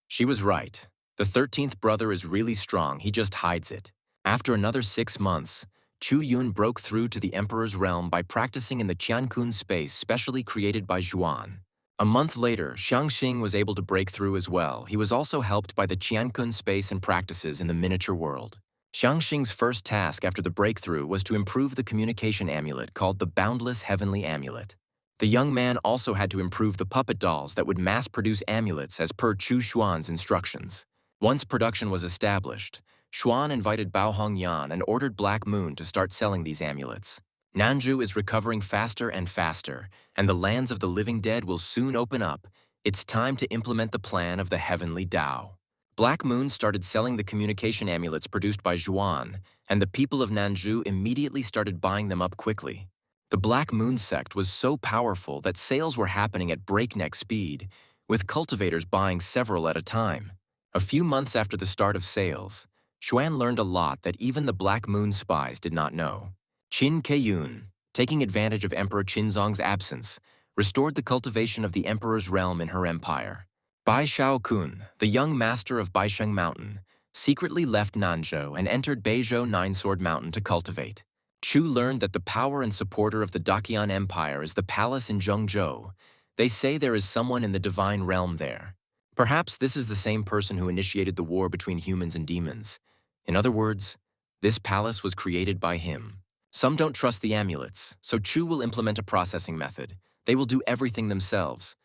She was right. The 13th brother is really strong, he just hides it. After another 6 months, Chu Yun broke through to the Emperor's realm by practicing in the Qiankun space specially created by Zhuan. A month later, Xiangxing was able to break through as well. He was also helped by the Qiankun space and practices in the miniature world. Xiangxing's first task after the breakthrough was to improve the communication amulet called the Boundless Heavenly Amulet. The young man also had to improve the puppet dolls that would mass-produce amulets as per Chu Xuan's instructions. Once production was established, Xuan invited Bao Hongyan and ordered Black Moon to start selling these amulets. Nanzhou is recovering faster and faster, and the lands of the living dead will soon open up. It's time to implement the plan of the heavenly Tao. Black Moon started selling the communication amulets produced by Zhuan, and the people of Nanzhou immediately started buying them up quickly. The Black Moon sect was so powerful that sales were happening at breakneck speed, with cultivators buying several at a time. A few months after the start of sales, Xuan learned a lot that even the Black Moon spies did not know. Qin Keiyun, taking advantage of Emperor Qinzong's absence, restored the cultivation of the Emperor's realm in her empire. Bai Shaokun, the young master of Baisheng Mountain, secretly left Nanzhou and entered Beizhou Nine-Sword Mountain to cultivate. Chu learned that the power and supporter of the Daqian Empire is the palace in Zhengzhou. They say there is someone in the divine realm there. Perhaps this is the same person who initiated the war between humans and demons. In other words, this palace was created by him. Some don't trust the amulets, so Chu will implement a processing method. They will do everything themselves.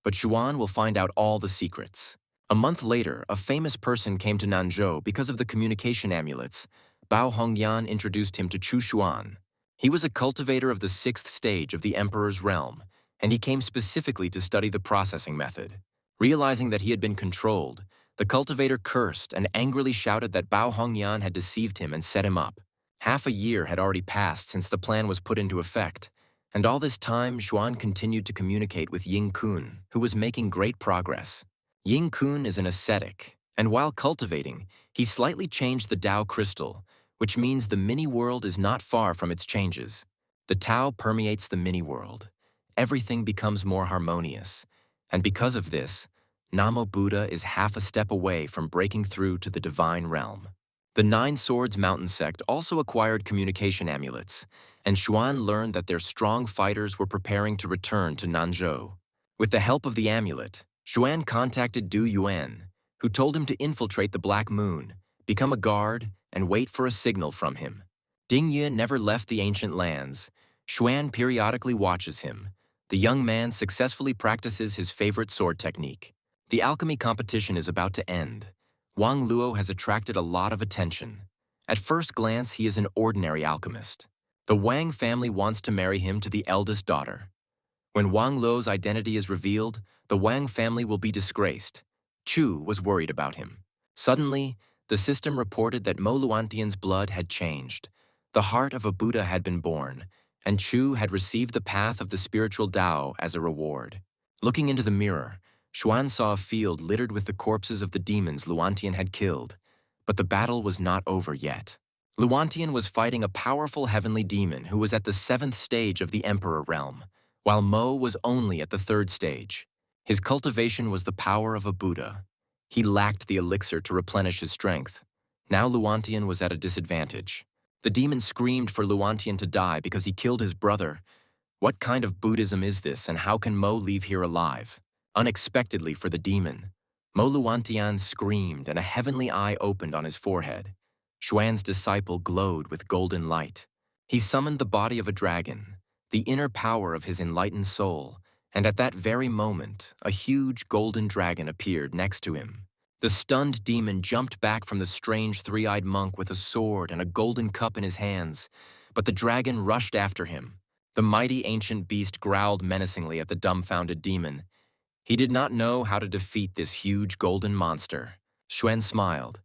But Xuan will find out all the secrets. A month later, a famous person came to Nanzhou because of the communication amulets. Bao Hongyan introduced him to Chu Xuan. He was a cultivator of the 6th stage of the Emperor's realm, and he came specifically to study the processing method. Realizing that he had been controlled, the cultivator cursed and angrily shouted that Bao Hongyan had deceived him and set him up. Half a year had already passed since the plan was put into effect, and all this time Xuan continued to communicate with Ying Kun, who was making great progress. Ying Kun is an ascetic, and while cultivating, he slightly changed the Tao crystal, which means the mini-world is not far from its changes. The Tao permeates the mini-world. Everything becomes more harmonious, and because of this, Namo Buddha is half a step away from breaking through to the divine realm. The Nine Swords Mountain Sect also acquired communication amulets, and Xuan learned that their strong fighters were preparing to return to Nanzhou. With the help of the amulet, Xuan contacted Du Yuan, who told him to infiltrate the Black Moon, become a guard, and wait for a signal from him. Ding Ye never left the ancient lands. Xuan periodically watches him. The young man successfully practices his favorite sword technique. The alchemy competition is about to end. Wang Luo has attracted a lot of attention. At first glance, he is an ordinary alchemist. The Wang family wants to marry him to the eldest daughter. When Wang Luo's identity is revealed, the Wang family will be disgraced. Chu was worried about him. Suddenly, the system reported that Mo Luantian's blood had changed. The heart of a Buddha had been born, and Chu had received the path of the spiritual Tao as a reward. Looking into the mirror, Xuan saw a field littered with the corpses of the demons Luantian had killed, but the battle was not over yet. Luantian was fighting a powerful heavenly demon who was at the 7th stage of the Emperor realm, while Mo was only at the 3rd stage. His cultivation was the power of a Buddha. He lacked the elixir to replenish his strength. Now Luantian was at a disadvantage. The demon screamed for Luantian to die because he killed his brother. What kind of Buddhism is this, and how can Mo leave here alive? Unexpectedly for the demon, Mo Luantian screamed and a heavenly eye opened on his forehead. Xuan's disciple glowed with golden light. He summoned the body of a dragon, the inner power of his enlightened soul, and at that very moment, a huge golden dragon appeared next to him. The stunned demon jumped back from the strange three-eyed monk with a sword and a golden cup in his hands, but the dragon rushed after him. The mighty ancient beast growled menacingly at the dumbfounded demon. He did not know how to defeat this huge golden monster. Xuan smiled.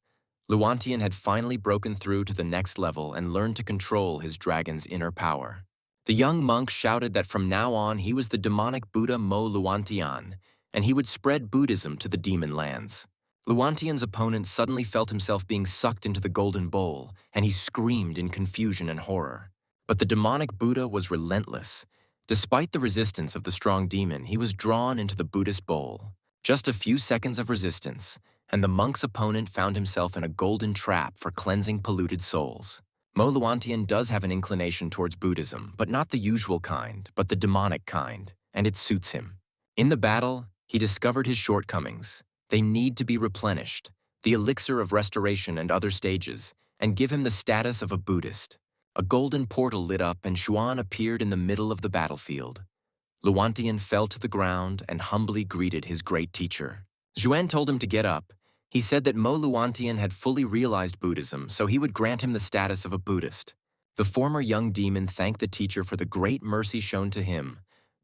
Luantian had finally broken through to the next level and learned to control his dragon's inner power. The young monk shouted that from now on he was the demonic Buddha Mo Luantian, and he would spread Buddhism to the demon lands. Luantian's opponent suddenly felt himself being sucked into the golden bowl, and he screamed in confusion and horror. But the demonic Buddha was relentless. Despite the resistance of the strong demon, he was drawn into the Buddhist bowl. Just a few seconds of resistance, and the monk's opponent found himself in a golden trap for cleansing polluted souls. Mo Luantian does have an inclination towards Buddhism, but not the usual kind, but the demonic kind, and it suits him. In the battle, he discovered his shortcomings. They need to be replenished, the elixir of restoration and other stages, and give him the status of a Buddhist. A golden portal lit up and Xuan appeared in the middle of the battlefield. Luantian fell to the ground and humbly greeted his great teacher. Xuan told him to get up. He said that Mo Luantian had fully realized Buddhism, so he would grant him the status of a Buddhist. The former young demon thanked the teacher for the great mercy shown to him.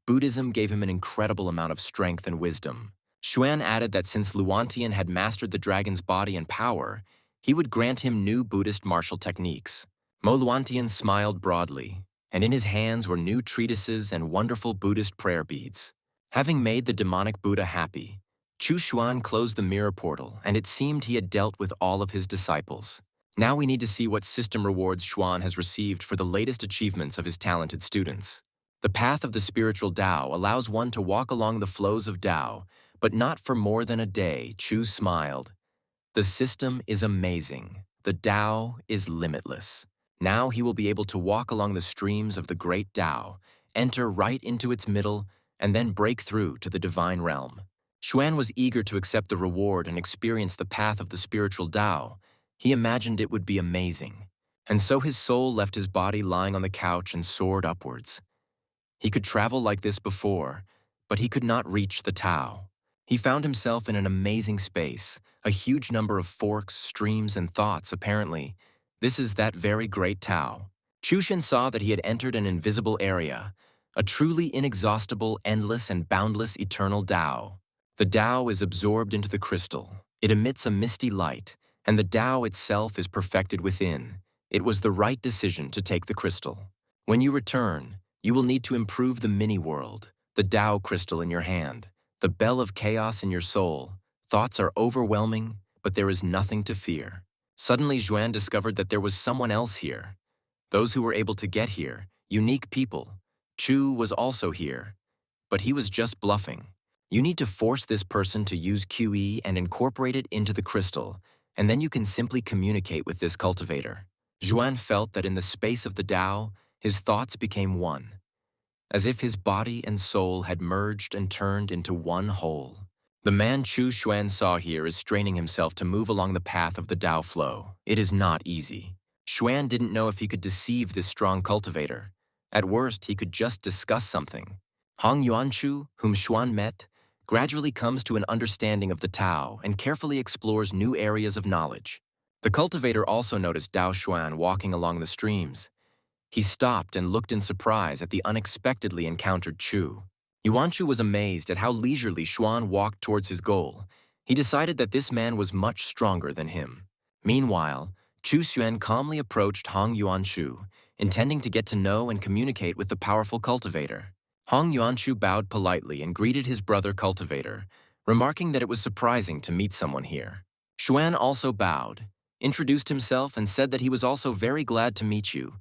Buddhism gave him an incredible amount of strength and wisdom. Xuan added that since Luantian had mastered the dragon's body and power, he would grant him new Buddhist martial techniques. Mo Luantian smiled broadly, and in his hands were new treatises and wonderful Buddhist prayer beads. Having made the demonic Buddha happy, Chu Xuan closed the mirror portal, and it seemed he had dealt with all of his disciples. Now we need to see what system rewards Xuan has received for the latest achievements of his talented students. The path of the spiritual Tao allows one to walk along the flows of Tao, but not for more than a day. Chu smiled. The system is amazing. The Tao is limitless. Now he will be able to walk along the streams of the great Tao, enter right into its middle, and then break through to the divine realm. Xuan was eager to accept the reward and experience the path of the spiritual Tao. He imagined it would be amazing. And so his soul left his body lying on the couch and soared upwards. He could travel like this before, but he could not reach the Tao. He found himself in an amazing space, a huge number of forks, streams, and thoughts, apparently. This is that very great Tao. Chushin saw that he had entered an invisible area, a truly inexhaustible, endless, and boundless eternal Tao. The Tao is absorbed into the crystal. It emits a misty light, and the Tao itself is perfected within. It was the right decision to take the crystal. When you return, you will need to improve the mini-world, the Tao crystal in your hand, the bell of chaos in your soul. Thoughts are overwhelming, but there is nothing to fear. Suddenly, Xuan discovered that there was someone else here. Those who were able to get here, unique people. Chu was also here, but he was just bluffing. You need to force this person to use QE and incorporate it into the crystal, and then you can simply communicate with this cultivator. Xuan felt that in the space of the Tao, his thoughts became one, as if his body and soul had merged and turned into one whole. The man Chu Xuan saw here is straining himself to move along the path of the Tao flow. It is not easy. Xuan didn't know if he could deceive this strong cultivator. At worst, he could just discuss something. Hong Yuanchu, whom Xuan met, gradually comes to an understanding of the Tao and carefully explores new areas of knowledge. The cultivator also noticed Dao Xuan walking along the streams. He stopped and looked in surprise at the unexpectedly encountered Chu. Yuanchu was amazed at how leisurely Xuan walked towards his goal. He decided that this man was much stronger than him. Meanwhile, Chu Xuan calmly approached Hong Yuanchu, intending to get to know and communicate with the powerful cultivator. Hong Yuanchu bowed politely and greeted his brother cultivator, remarking that it was surprising to meet someone here. Xuan also bowed, introduced himself, and said that he was also very glad to meet you.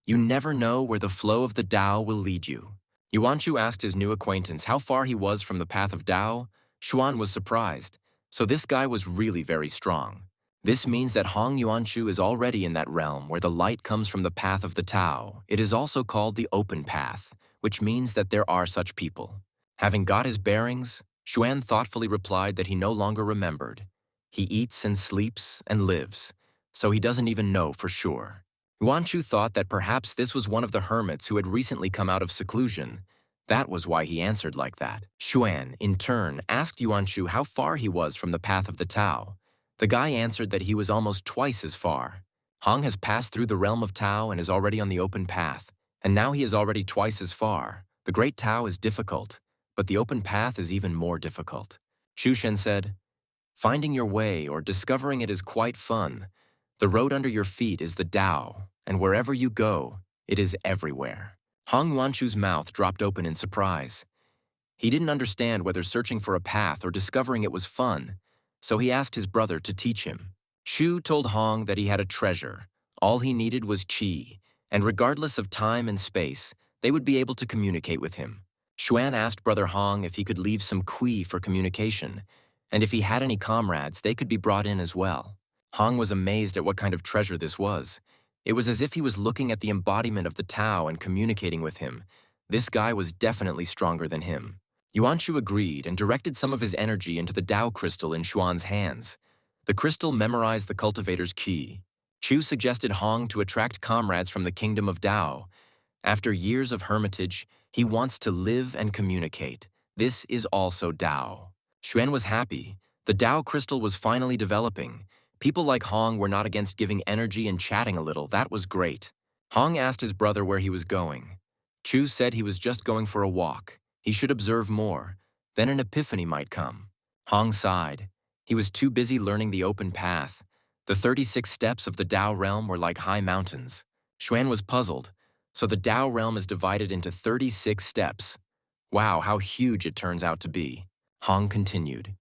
You never know where the flow of the Tao will lead you. Yuanchu asked his new acquaintance how far he was from the path of Tao. Xuan was surprised, so this guy was really very strong. This means that Hong Yuanchu is already in that realm where the light comes from the path of the Tao. It is also called the open path, which means that there are such people. Having got his bearings, Xuan thoughtfully replied that he no longer remembered. He eats and sleeps and lives, so he doesn't even know for sure. Yuanchu thought that perhaps this was one of the hermits who had recently come out of seclusion. That was why he answered like that. Xuan, in turn, asked Yuanchu how far he was from the path of the Tao. The guy answered that he was almost twice as far. Hong has passed through the realm of Tao and is already on the open path, and now he is already twice as far. The great Tao is difficult, but the open path is even more difficult. Chu Shen said, "Finding your way or discovering it is quite fun. The road under your feet is the Tao, and wherever you go, it is everywhere." Hong Yuanchu's mouth dropped open in surprise. He didn't understand whether searching for a path or discovering it was fun, so he asked his brother to teach him. Chu told Hong that he had a treasure. All he needed was qi, and regardless of time and space, they would be able to communicate with him. Xuan asked Brother Hong if he could leave some qi for communication, and if he had any comrades, they could be brought in as well. Hong was amazed at what kind of treasure this was. It was as if he was looking at the embodiment of the Tao and communicating with him. This guy was definitely stronger than him. Yuanchu agreed and directed some of his energy into the Tao crystal in Xuan's hands. The crystal memorized the cultivator's qi. Chu suggested Hong to attract comrades from the kingdom of Tao. After years of hermitage, he wants to live and communicate. This is also Tao. Xuan was happy. The Tao crystal was finally developing. People like Hong were not against giving energy and chatting a little. That was great. Hong asked his brother where he was going. Chu said he was just going for a walk. He should observe more. Then an epiphany might come. Hong sighed. He was too busy learning the open path. The 36 steps of the Tao realm were like high mountains. Xuan was puzzled. So the Tao realm is divided into 36 steps. Wow, how huge it turns out to be. Hong continued.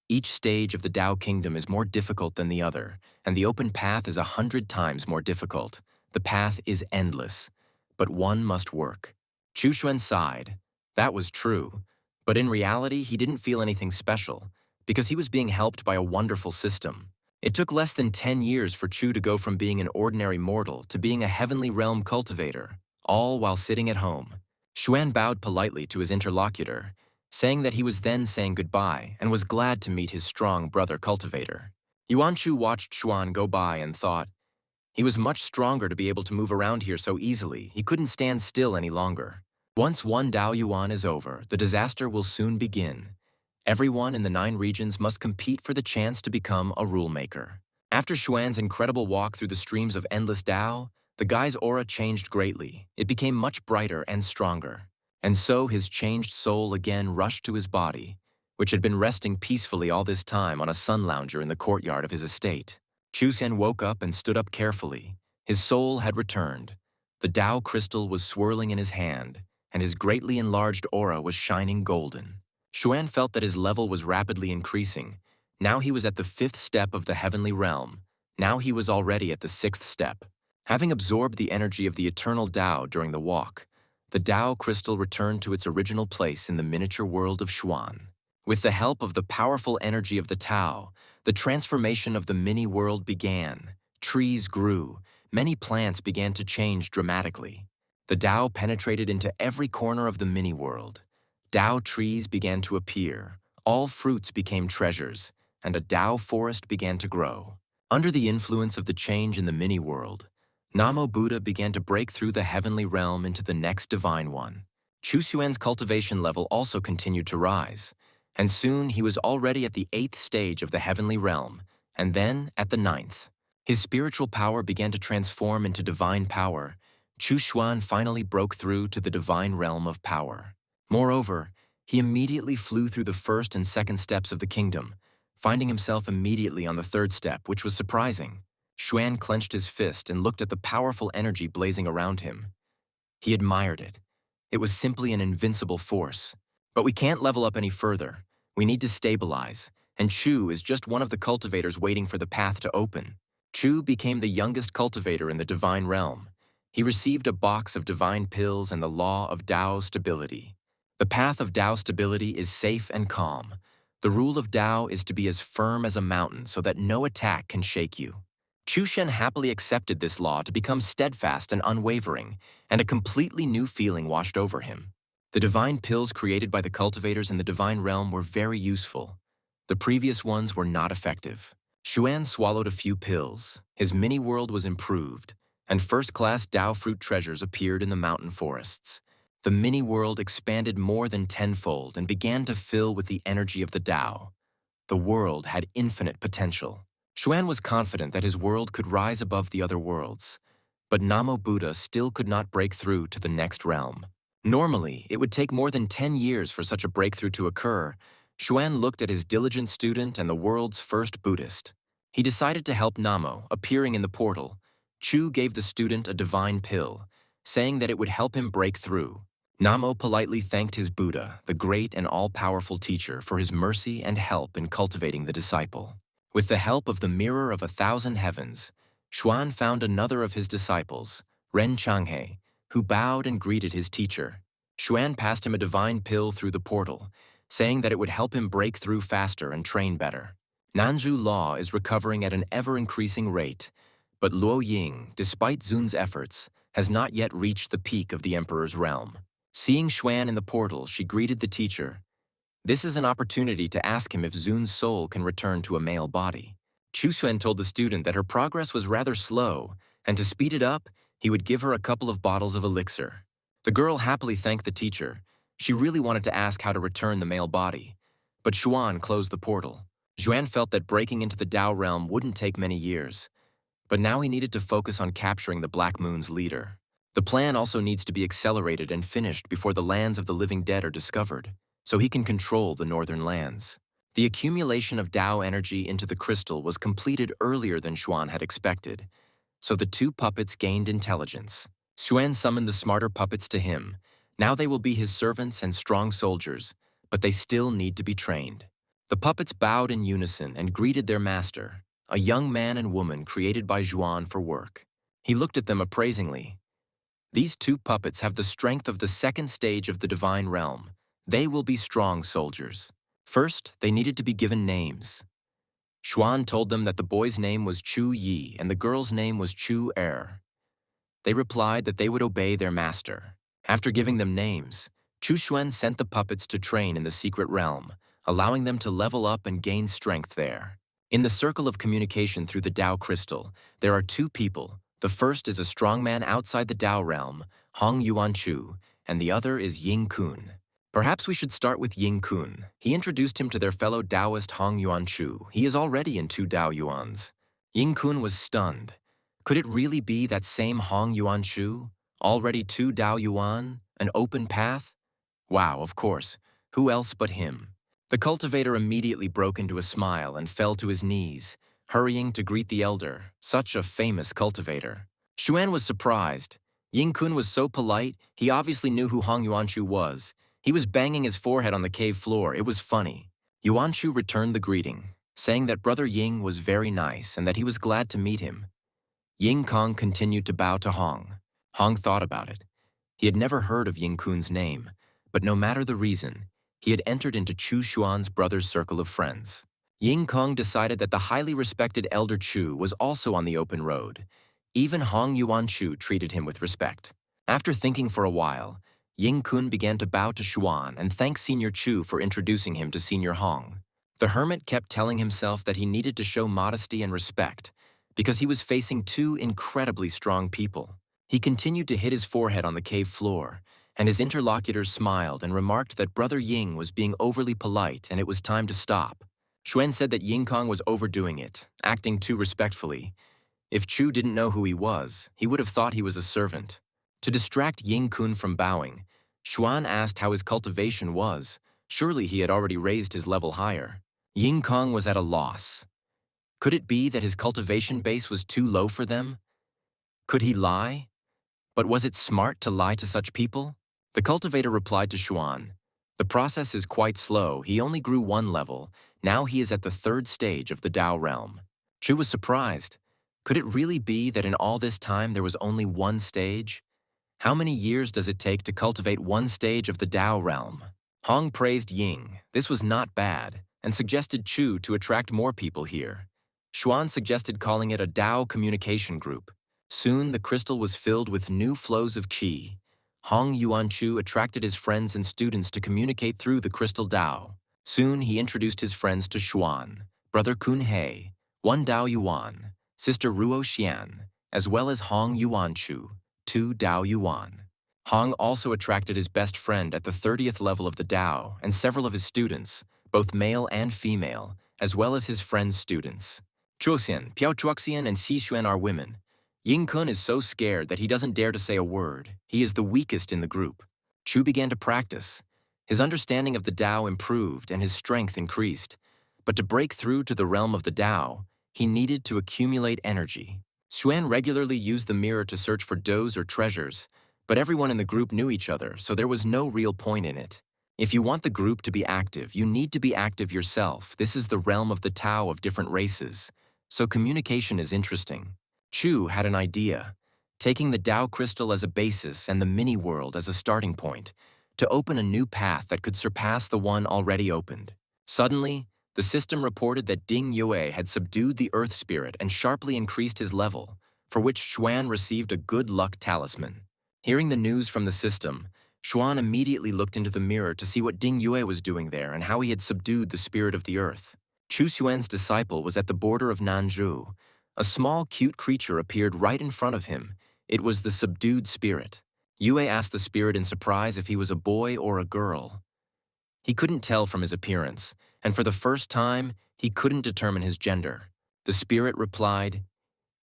Each stage of the Tao kingdom is more difficult than the other, and the open path is 100 times more difficult. The path is endless, but one must work. Chu Xuan sighed. That was true, but in reality, he didn't feel anything special, because he was being helped by a wonderful system. It took less than 10 years for Chu to go from being an ordinary mortal to being a heavenly realm cultivator, all while sitting at home. Xuan bowed politely to his interlocutor, saying that he was then saying goodbye and was glad to meet his strong brother cultivator. Yuanchu watched Xuan go by and thought, he was much stronger to be able to move around here so easily. He couldn't stand still any longer. Once one Dao Yuan is over, the disaster will soon begin. Everyone in the 9 regions must compete for the chance to become a rule maker. After Xuan's incredible walk through the streams of endless Dao, the guy's aura changed greatly. It became much brighter and stronger. And so his changed soul again rushed to his body, which had been resting peacefully all this time on a sun lounger in the courtyard of his estate. Chu Sen woke up and stood up carefully. His soul had returned. The Tao crystal was swirling in his hand, and his greatly enlarged aura was shining golden. Xuan felt that his level was rapidly increasing. Now he was at the 5th step of the heavenly realm. Now he was already at the 6th step. Having absorbed the energy of the eternal Tao during the walk, the Tao crystal returned to its original place in the miniature world of Xuan. With the help of the powerful energy of the Tao, The transformation of the mini-world began. Trees grew. Many plants began to change dramatically. The Tao penetrated into every corner of the mini-world. Tao trees began to appear. All fruits became treasures, and a Tao forest began to grow. Under the influence of the change in the mini-world, Namo Buddha began to break through the heavenly realm into the next divine one. Chu Xuan's cultivation level also continued to rise, and soon he was already at the 8th stage of the heavenly realm, and then at the 9th. His spiritual power began to transform into divine power. Chu Xuan finally broke through to the divine realm of power. Moreover, he immediately flew through the first and second steps of the kingdom, finding himself immediately on the 3rd step, which was surprising. Xuan clenched his fist and looked at the powerful energy blazing around him. He admired it. It was simply an invincible force. But we can't level up any further. We need to stabilize, and Chu is just one of the cultivators waiting for the path to open. Chu became the youngest cultivator in the divine realm. He received a box of divine pills and the law of Tao stability. The path of Tao stability is safe and calm. The rule of Tao is to be as firm as a mountain so that no attack can shake you. Chu Shen happily accepted this law to become steadfast and unwavering, and a completely new feeling washed over him. The divine pills created by the cultivators in the divine realm were very useful. The previous ones were not effective. Xuan swallowed a few pills, his mini-world was improved, and first-class Tao fruit treasures appeared in the mountain forests. The mini-world expanded more than tenfold and began to fill with the energy of the Tao. The world had infinite potential. Xuan was confident that his world could rise above the other worlds, but Namo Buddha still could not break through to the next realm. Normally, it would take more than 10 years for such a breakthrough to occur. Xuan looked at his diligent student and the world's first Buddhist. He decided to help Namo, appearing in the portal. Chu gave the student a divine pill, saying that it would help him break through. Namo politely thanked his Buddha, the great and all-powerful teacher, for his mercy and help in cultivating the disciple. With the help of the Mirror of 1,000 Heavens, Xuan found another of his disciples, Ren Changhe, who bowed and greeted his teacher. Xuan passed him a divine pill through the portal, saying that it would help him break through faster and train better. Nanzhu Law is recovering at an ever-increasing rate, but Luo Ying, despite Zun's efforts, has not yet reached the peak of the Emperor's realm. Seeing Xuan in the portal, she greeted the teacher. This is an opportunity to ask him if Zun's soul can return to a male body. Chu Xuan told the student that her progress was rather slow, and to speed it up, he would give her a couple of bottles of elixir. The girl happily thanked the teacher. She really wanted to ask how to return the male body, but Xuan closed the portal. Xuan felt that breaking into the Tao realm wouldn't take many years, but now he needed to focus on capturing the Black Moon's leader. The plan also needs to be accelerated and finished before the lands of the living dead are discovered, so he can control the northern lands. The accumulation of Tao energy into the crystal was completed earlier than Xuan had expected, so the 2 puppets gained intelligence. Xuan summoned the smarter puppets to him. Now they will be his servants and strong soldiers, but they still need to be trained. The puppets bowed in unison and greeted their master, a young man and woman created by Xuan for work. He looked at them appraisingly. These 2 puppets have the strength of the 2nd stage of the divine realm. They will be strong soldiers. First, they needed to be given names. Xuan told them that the boy's name was Chu Yi and the girl's name was Chu Er. They replied that they would obey their master. After giving them names, Chu Xuan sent the puppets to train in the secret realm, allowing them to level up and gain strength there. In the circle of communication through the Tao crystal, there are 2 people. The first is a strong man outside the Tao realm, Hong Yuanchu, and the other is Ying Kun. Perhaps we should start with Ying Kun. He introduced him to their fellow Taoist Hong Yuanchu. He is already in 2 Tao Yuans. Ying Kun was stunned. Could it really be that same Hong Yuanchu? Already 2 Tao Yuan? An open path? Wow, of course. Who else but him? The cultivator immediately broke into a smile and fell to his knees, hurrying to greet the elder, such a famous cultivator. Xuan was surprised. Ying Kun was so polite, he obviously knew who Hong Yuanchu was. He was banging his forehead on the cave floor. It was funny. Yuanchu returned the greeting, saying that Brother Ying was very nice and that he was glad to meet him. Ying Kong continued to bow to Hong. Hong thought about it. He had never heard of Ying Kun's name, but no matter the reason, he had entered into Chu Xuan's brother's circle of friends. Ying Kong decided that the highly respected Elder Chu was also on the open road. Even Hong Yuan Chu treated him with respect. After thinking for a while, Ying Kun began to bow to Xuan and thank Senior Chu for introducing him to Senior Hong. The hermit kept telling himself that he needed to show modesty and respect because he was facing two incredibly strong people. He continued to hit his forehead on the cave floor, and his interlocutors smiled and remarked that Brother Ying was being overly polite and it was time to stop. Xuan said that Ying Kong was overdoing it, acting too respectfully. If Chu didn't know who he was, he would have thought he was a servant. To distract Ying Kun from bowing, Xuan asked how his cultivation was. Surely he had already raised his level higher. Ying Kong was at a loss. Could it be that his cultivation base was too low for them? Could he lie? But was it smart to lie to such people? The cultivator replied to Xuan, "The process is quite slow. He only grew one level. Now he is at the third stage of the Tao realm." Chu was surprised. Could it really be that in all this time there was only one stage? How many years does it take to cultivate one stage of the Tao realm? Hong praised Ying. This was not bad, and suggested Chu to attract more people here. Xuan suggested calling it a Tao communication group. Soon the crystal was filled with new flows of qi. Hong Yuanchu attracted his friends and students to communicate through the crystal Tao. Soon he introduced his friends to Xuan, Brother Kun He, One Dao Yuan, Sister Ruo Xian, as well as Hong Yuanchu, two Dao Yuan. Hong also attracted his best friend at the 30th level of the Tao and several of his students, both male and female, as well as his friends' students. Chuxian, Piao Chuxian, and Xi Xuan are women. Ying Kun is so scared that he doesn't dare to say a word. He is the weakest in the group. Chu began to practice. His understanding of the Tao improved and his strength increased. But to break through to the realm of the Tao, he needed to accumulate energy. Xuan regularly used the mirror to search for does or treasures, but everyone in the group knew each other, so there was no real point in it. If you want the group to be active, you need to be active yourself. This is the realm of the Tao of different races, so communication is interesting. Chu had an idea, taking the Tao crystal as a basis and the mini-world as a starting point, to open a new path that could surpass the one already opened. Suddenly, the system reported that Ding Yue had subdued the Earth Spirit and sharply increased his level, for which Xuan received a good luck talisman. Hearing the news from the system, Xuan immediately looked into the mirror to see what Ding Yue was doing there and how he had subdued the spirit of the earth. Chu Xuan's disciple was at the border of Nanzhou. A small, cute creature appeared right in front of him. It was the subdued spirit. Yue asked the spirit in surprise if he was a boy or a girl. He couldn't tell from his appearance, and for the first time, he couldn't determine his gender. The spirit replied,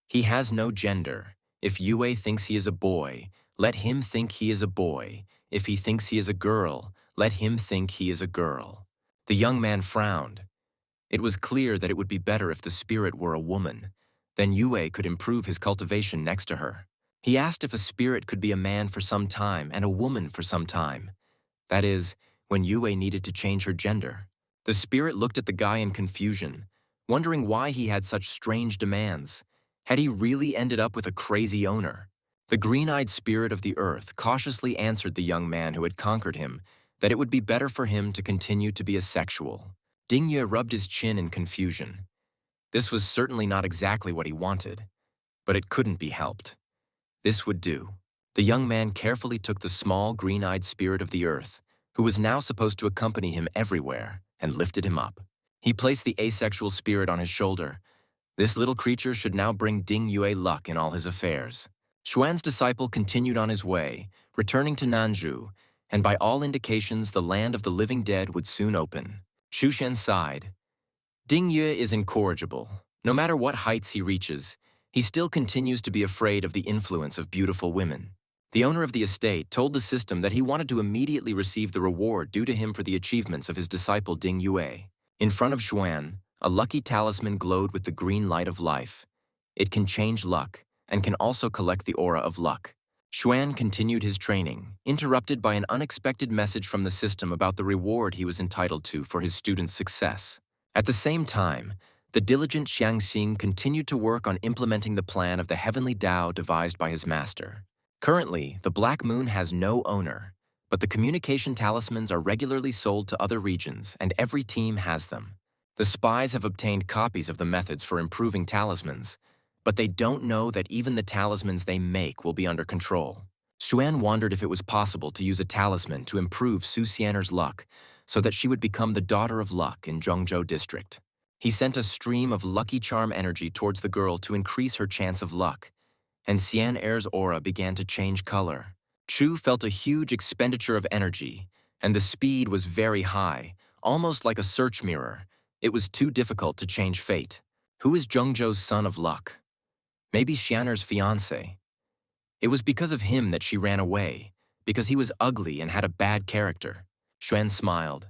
"He has no gender. If Yue thinks he is a boy, let him think he is a boy. If he thinks he is a girl, let him think he is a girl." The young man frowned. It was clear that it would be better if the spirit were a woman. Then Yue could improve his cultivation next to her. He asked if a spirit could be a man for some time and a woman for some time. That is, when Yue needed to change her gender. The spirit looked at the guy in confusion, wondering why he had such strange demands. Had he really ended up with a crazy owner? The green-eyed spirit of the earth cautiously answered the young man who had conquered him that it would be better for him to continue to be asexual. Ding Yue rubbed his chin in confusion. This was certainly not exactly what he wanted, but it couldn't be helped. This would do. The young man carefully took the small, green-eyed spirit of the earth, who was now supposed to accompany him everywhere, and lifted him up. He placed the asexual spirit on his shoulder. This little creature should now bring Ding Yue luck in all his affairs. Xuan's disciple continued on his way, returning to Nanzhou, and by all indications the land of the living dead would soon open. Xu Shen sighed. Ding Yue is incorrigible. No matter what heights he reaches, he still continues to be afraid of the influence of beautiful women. The owner of the estate told the system that he wanted to immediately receive the reward due to him for the achievements of his disciple Ding Yue. In front of Xuan, a lucky talisman glowed with the green light of life. It can change luck, and can also collect the aura of luck. Xuan continued his training, interrupted by an unexpected message from the system about the reward he was entitled to for his students' success. At the same time, the diligent Xiangxing continued to work on implementing the plan of the heavenly Tao devised by his master. Currently, the Black Moon has no owner, but the communication talismans are regularly sold to other regions, and every team has them. The spies have obtained copies of the methods for improving talismans, but they don't know that even the talismans they make will be under control. Xuan wondered if it was possible to use a talisman to improve Su Xianer's luck so that she would become the daughter of luck in Zhongzhou district. He sent a stream of lucky charm energy towards the girl to increase her chance of luck, and Xian Er's aura began to change color. Chu felt a huge expenditure of energy, and the speed was very high, almost like a search mirror. It was too difficult to change fate. Who is Zhongzhou's son of luck? Maybe Xianer's fiancé. It was because of him that she ran away, because he was ugly and had a bad character. Xuan smiled.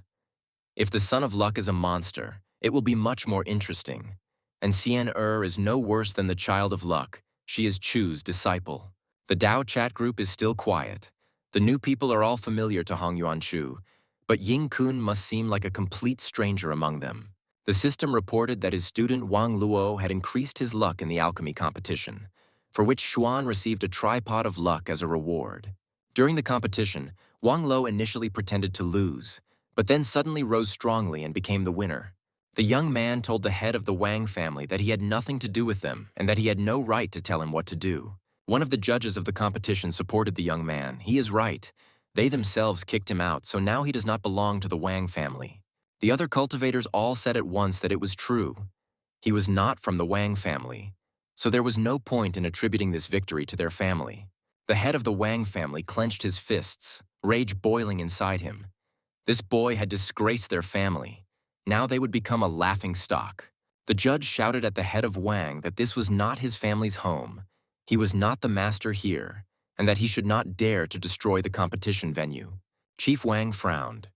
If the son of luck is a monster, it will be much more interesting. And Xian Er is no worse than the child of luck. She is Chu's disciple. The Dao chat group is still quiet. The new people are all familiar to Hong Yuan Chu, but Ying Kun must seem like a complete stranger among them. The system reported that his student Wang Luo had increased his luck in the alchemy competition, for which Xuan received a tripod of luck as a reward. During the competition, Wang Luo initially pretended to lose, but then suddenly rose strongly and became the winner. The young man told the head of the Wang family that he had nothing to do with them and that he had no right to tell him what to do. One of the judges of the competition supported the young man. He is right. They themselves kicked him out, so now he does not belong to the Wang family. The other cultivators all said at once that it was true. He was not from the Wang family, so there was no point in attributing this victory to their family. The head of the Wang family clenched his fists, rage boiling inside him. This boy had disgraced their family. Now they would become a laughing stock. The judge shouted at the head of Wang that this was not his family's home. He was not the master here, and that he should not dare to destroy the competition venue. Chief Wang frowned.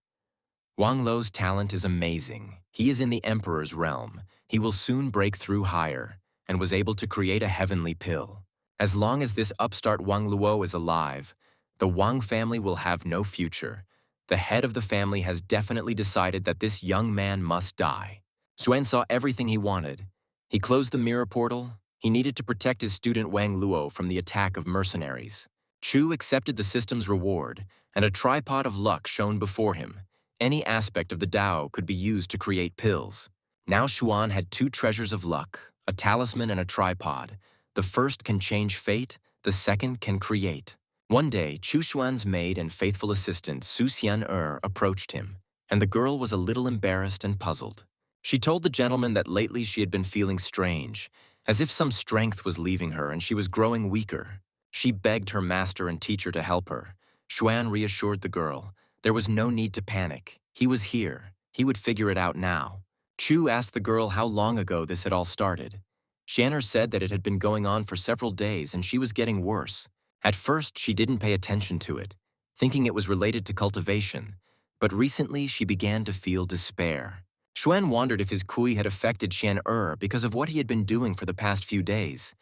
Wang Luo's talent is amazing. He is in the emperor's realm. He will soon break through higher, and was able to create a heavenly pill. As long as this upstart Wang Luo is alive, the Wang family will have no future. The head of the family has definitely decided that this young man must die. Xuan saw everything he wanted. He closed the mirror portal. He needed to protect his student Wang Luo from the attack of mercenaries. Chu accepted the system's reward, and a tripod of luck shone before him. Any aspect of the Tao could be used to create pills. Now Xuan had two treasures of luck, a talisman and a tripod. The first can change fate, the second can create. One day, Chu Xuan's maid and faithful assistant Su Xian approached him, and the girl was a little embarrassed and puzzled. She told the gentleman that lately she had been feeling strange, as if some strength was leaving her and she was growing weaker. She begged her master and teacher to help her. Xuan reassured the girl. There was no need to panic. He was here. He would figure it out now. Chu asked the girl how long ago this had all started. Xianer said that it had been going on for several days and she was getting worse. At first, she didn't pay attention to it, thinking it was related to cultivation, but recently she began to feel despair. Xuan wondered if his kui had affected Xian because of what he had been doing for the past few days.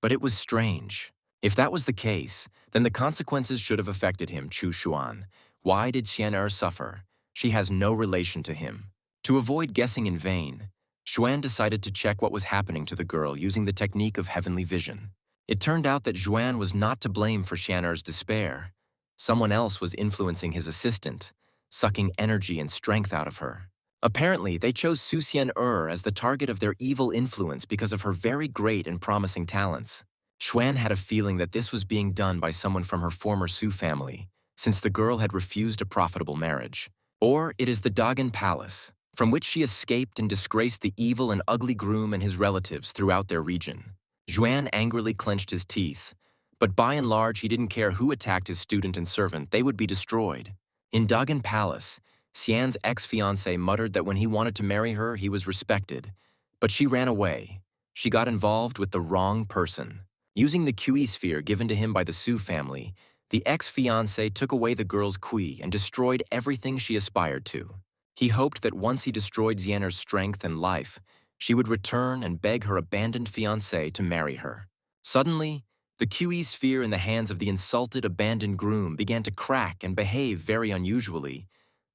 But it was strange. If that was the case, then the consequences should have affected him, Chu Xuan. Why did Xian suffer? She has no relation to him. To avoid guessing in vain, Xuan decided to check what was happening to the girl using the technique of heavenly vision. It turned out that Xuan was not to blame for Xian despair. Someone else was influencing his assistant, sucking energy and strength out of her. Apparently, they chose Su Xian as the target of their evil influence because of her very great and promising talents. Xuan had a feeling that this was being done by someone from her former Su family, since the girl had refused a profitable marriage. Or it is the Dagon Palace, from which she escaped and disgraced the evil and ugly groom and his relatives throughout their region. Xuan angrily clenched his teeth, but by and large he didn't care who attacked his student and servant, they would be destroyed. In Dagon Palace, Xian's ex-fiancé muttered that when he wanted to marry her, he was respected, but she ran away. She got involved with the wrong person. Using the Kui sphere given to him by the Su family, the ex-fiancé took away the girl's Kui and destroyed everything she aspired to. He hoped that once he destroyed Xianer's strength and life, she would return and beg her abandoned fiancé to marry her. Suddenly, the Kui sphere in the hands of the insulted, abandoned groom began to crack and behave very unusually.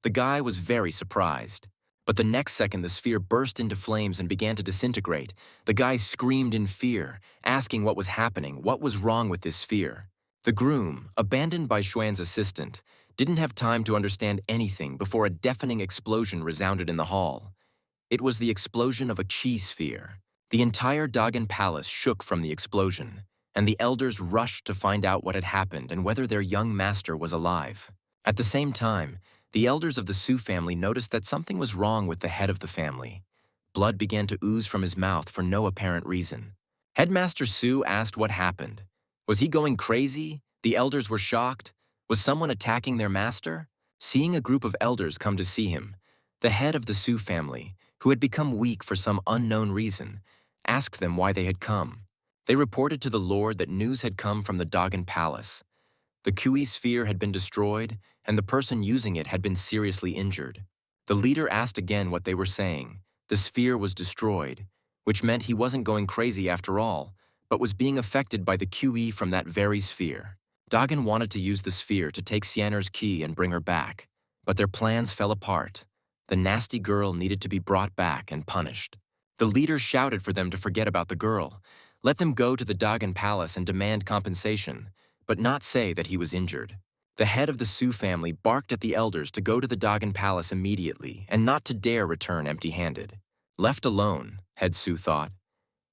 The guy was very surprised. But the next second, the sphere burst into flames and began to disintegrate. The guy screamed in fear, asking what was happening, what was wrong with this sphere. The groom, abandoned by Xuan's assistant, didn't have time to understand anything before a deafening explosion resounded in the hall. It was the explosion of a chi sphere. The entire Dagon palace shook from the explosion, and the elders rushed to find out what had happened and whether their young master was alive. At the same time, the elders of the Su family noticed that something was wrong with the head of the family. Blood began to ooze from his mouth for no apparent reason. Headmaster Su asked what happened. Was he going crazy? The elders were shocked. Was someone attacking their master? Seeing a group of elders come to see him, the head of the Su family, who had become weak for some unknown reason, asked them why they had come. They reported to the Lord that news had come from the Dagon Palace. The Kui sphere had been destroyed, and the person using it had been seriously injured. The leader asked again what they were saying. The sphere was destroyed, which meant he wasn't going crazy after all, but was being affected by the Kui from that very sphere. Dagon wanted to use the sphere to take Xianer's key and bring her back, but their plans fell apart. The nasty girl needed to be brought back and punished. The leader shouted for them to forget about the girl, let them go to the Dagon palace and demand compensation, but not say that he was injured. The head of the Su family barked at the elders to go to the Dagon palace immediately and not to dare return empty-handed. Left alone, head Su thought.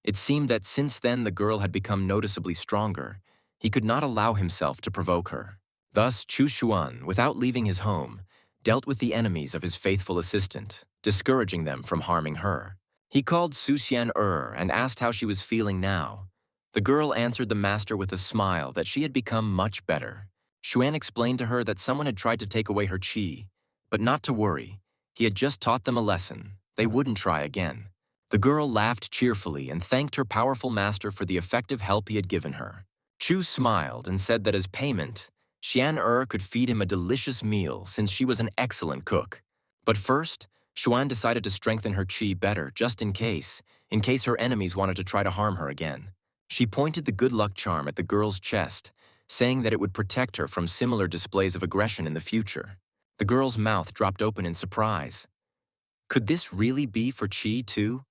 It seemed that since then the girl had become noticeably stronger. He could not allow himself to provoke her. Thus, Chu Xuan, without leaving his home, dealt with the enemies of his faithful assistant, discouraging them from harming her. He called Su Xian and asked how she was feeling now. The girl answered the master with a smile that she had become much better. Xuan explained to her that someone had tried to take away her qi, but not to worry. He had just taught them a lesson. They wouldn't try again. The girl laughed cheerfully and thanked her powerful master for the effective help he had given her. Chu smiled and said that as payment, Xian could feed him a delicious meal since she was an excellent cook. But first, Xuan decided to strengthen her qi better just in case her enemies wanted to try to harm her again. She pointed the good luck charm at the girl's chest, saying that it would protect her from similar displays of aggression in the future. The girl's mouth dropped open in surprise. Could this really be for qi too?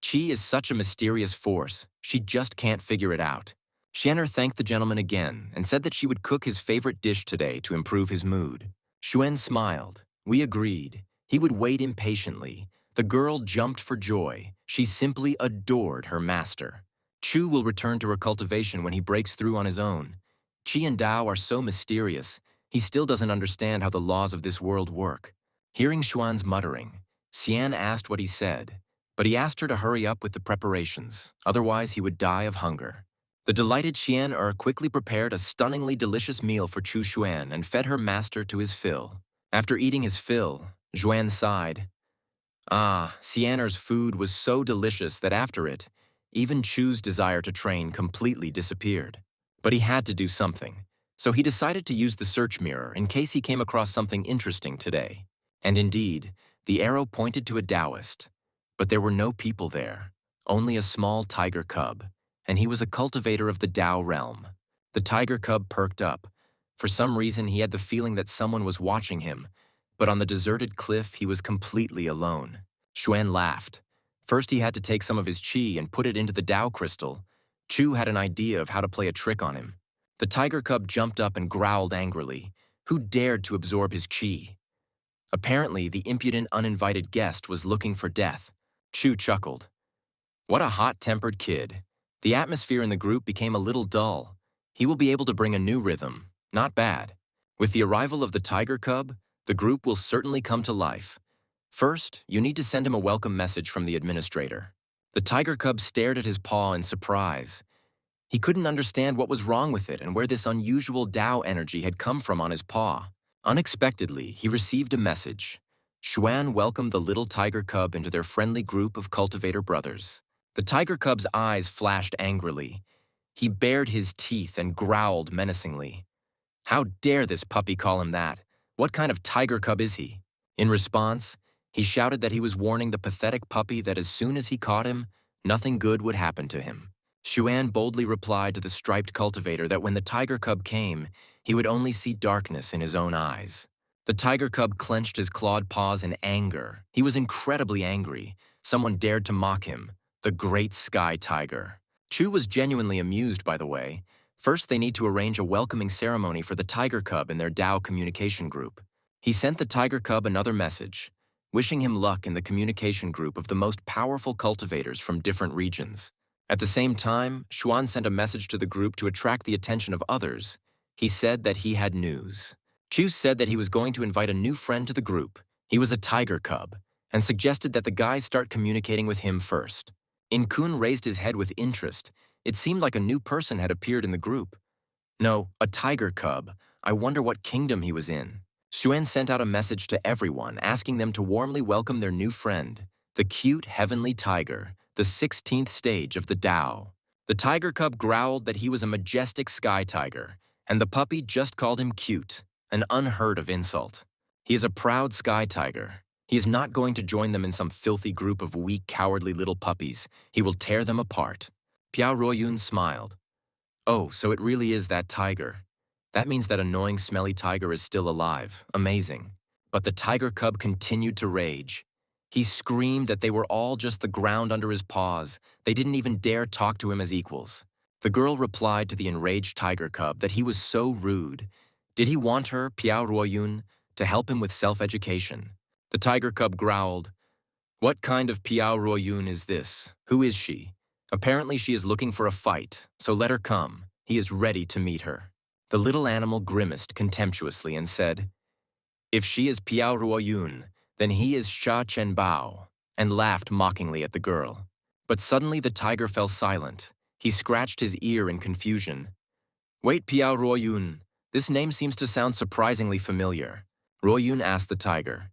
Qi is such a mysterious force, she just can't figure it out. Xianer thanked the gentleman again and said that she would cook his favorite dish today to improve his mood. Xuan smiled. We agreed. He would wait impatiently. The girl jumped for joy. She simply adored her master. Chu will return to her cultivation when he breaks through on his own. Qi and Dao are so mysterious, he still doesn't understand how the laws of this world work. Hearing Xuan's muttering, Xian asked what he said, but he asked her to hurry up with the preparations, otherwise he would die of hunger. The delighted Xian quickly prepared a stunningly delicious meal for Chu Xuan and fed her master to his fill. After eating his fill, Xuan sighed. Xianer's food was so delicious that after it, even Chu's desire to train completely disappeared. But he had to do something, so he decided to use the search mirror in case he came across something interesting today. And indeed, the arrow pointed to a Taoist. But there were no people there, only a small tiger cub, and he was a cultivator of the Tao realm. The tiger cub perked up. For some reason, he had the feeling that someone was watching him, but on the deserted cliff, he was completely alone. Xuan laughed. First, he had to take some of his qi and put it into the Tao crystal. Chu had an idea of how to play a trick on him. The tiger cub jumped up and growled angrily. Who dared to absorb his qi? Apparently, the impudent, uninvited guest was looking for death. Chu chuckled. What a hot-tempered kid. The atmosphere in the group became a little dull. He will be able to bring a new rhythm. Not bad. With the arrival of the tiger cub, the group will certainly come to life. First, you need to send him a welcome message from the administrator. The tiger cub stared at his paw in surprise. He couldn't understand what was wrong with it and where this unusual Tao energy had come from on his paw. Unexpectedly, he received a message. Xuan welcomed the little tiger cub into their friendly group of cultivator brothers. The tiger cub's eyes flashed angrily. He bared his teeth and growled menacingly. How dare this puppy call him that? What kind of tiger cub is he? In response, he shouted that he was warning the pathetic puppy that as soon as he caught him, nothing good would happen to him. Xuan boldly replied to the striped cultivator that when the tiger cub came, he would only see darkness in his own eyes. The tiger cub clenched his clawed paws in anger. He was incredibly angry. Someone dared to mock him. The great sky tiger. Chu was genuinely amused, by the way. First, they need to arrange a welcoming ceremony for the tiger cub in their Tao communication group. He sent the tiger cub another message. wishing him luck in the communication group of the most powerful cultivators from different regions. At the same time, Xuan sent a message to the group to attract the attention of others. He said that he had news. Chu said that he was going to invite a new friend to the group. He was a tiger cub, and suggested that the guys start communicating with him first. In-kun raised his head with interest. It seemed like a new person had appeared in the group. No, a tiger cub. I wonder what kingdom he was in. Xuan sent out a message to everyone, asking them to warmly welcome their new friend, the cute heavenly tiger, the 16th stage of the Tao. The tiger cub growled that he was a majestic sky tiger, and the puppy just called him cute, an unheard of insult. He is a proud sky tiger. He is not going to join them in some filthy group of weak, cowardly little puppies. He will tear them apart. Piao Ruoyun smiled. Oh, so it really is that tiger. That means that annoying, smelly tiger is still alive. Amazing. But the tiger cub continued to rage. He screamed that they were all just the ground under his paws. They didn't even dare talk to him as equals. The girl replied to the enraged tiger cub that he was so rude. Did he want her, Piao Ruoyun, to help him with self-education? The tiger cub growled, "What kind of Piao Ruoyun is this? Who is she? Apparently she is looking for a fight, so let her come. He is ready to meet her." The little animal grimaced contemptuously and said, "If she is Piao Ruoyun, then he is Sha Chen Bao," and laughed mockingly at the girl. But suddenly the tiger fell silent. He scratched his ear in confusion. "Wait, Piao Ruoyun, this name seems to sound surprisingly familiar." Ruoyun asked the tiger.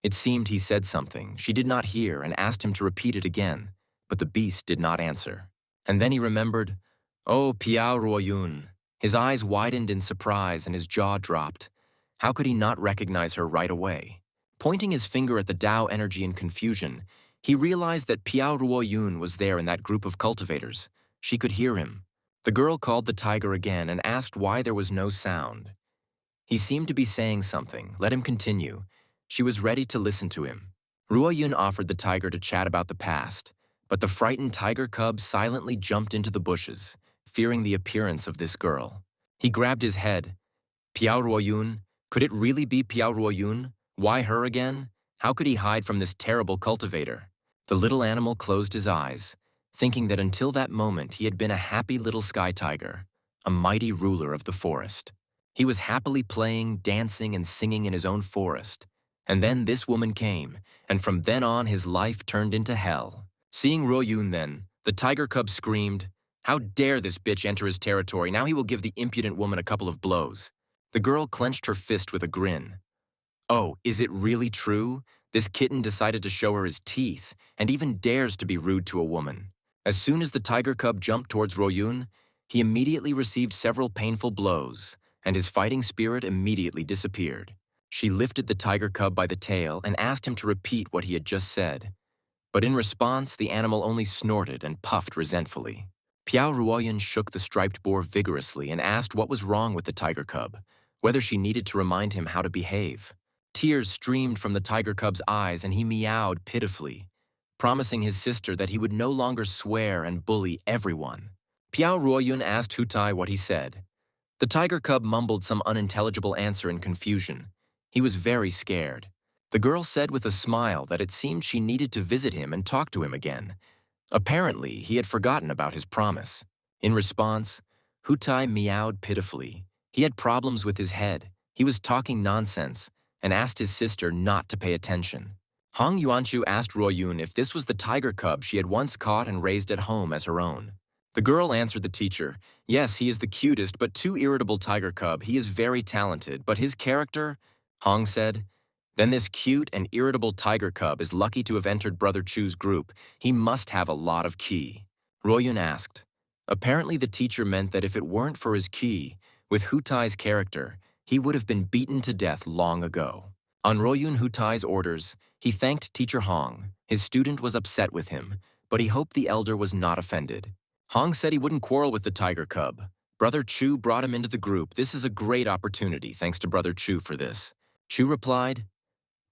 It seemed he said something she did not hear and asked him to repeat it again, but the beast did not answer. And then he remembered, "Oh, Piao Ruoyun." His eyes widened in surprise and his jaw dropped. How could he not recognize her right away? Pointing his finger at the Tao energy in confusion, he realized that Piao Ruoyun was there in that group of cultivators. She could hear him. The girl called the tiger again and asked why there was no sound. He seemed to be saying something. Let him continue. She was ready to listen to him. Ruoyun offered the tiger to chat about the past, but the frightened tiger cub silently jumped into the bushes, fearing the appearance of this girl. He grabbed his head. Piao Ruoyun? Could it really be Piao Ruoyun? Why her again? How could he hide from this terrible cultivator? The little animal closed his eyes, thinking that until that moment he had been a happy little sky tiger, a mighty ruler of the forest. He was happily playing, dancing, and singing in his own forest. And then this woman came, and from then on his life turned into hell. Seeing Ruoyun then, the tiger cub screamed, "How dare this bitch enter his territory? Now he will give the impudent woman a couple of blows." The girl clenched her fist with a grin. Oh, is it really true? This kitten decided to show her his teeth, and even dares to be rude to a woman. As soon as the tiger cub jumped towards Ruoyun, he immediately received several painful blows, and his fighting spirit immediately disappeared. She lifted the tiger cub by the tail and asked him to repeat what he had just said. But in response, the animal only snorted and puffed resentfully. Piao Ruoyun shook the striped boar vigorously and asked what was wrong with the tiger cub, whether she needed to remind him how to behave. Tears streamed from the tiger cub's eyes and he meowed pitifully, promising his sister that he would no longer swear and bully everyone. Piao Ruoyun asked Hutai what he said. The tiger cub mumbled some unintelligible answer in confusion. He was very scared. The girl said with a smile that it seemed she needed to visit him and talk to him again. Apparently, he had forgotten about his promise. In response, Hutai meowed pitifully. He had problems with his head. He was talking nonsense and asked his sister not to pay attention. Hong Yuanchu asked Ruoyun if this was the tiger cub she had once caught and raised at home as her own. The girl answered the teacher, "Yes, he is the cutest but too irritable tiger cub. He is very talented, but his character," Hong said, "Then this cute and irritable tiger cub is lucky to have entered Brother Chu's group. He must have a lot of ki." Ruoyun asked. Apparently the teacher meant that if it weren't for his ki, with Hutai's character, he would have been beaten to death long ago. On Ruoyun Hutai's orders, he thanked Teacher Hong. His student was upset with him, but he hoped the elder was not offended. Hong said he wouldn't quarrel with the tiger cub. Brother Chu brought him into the group. This is a great opportunity, thanks to Brother Chu for this. Chu replied,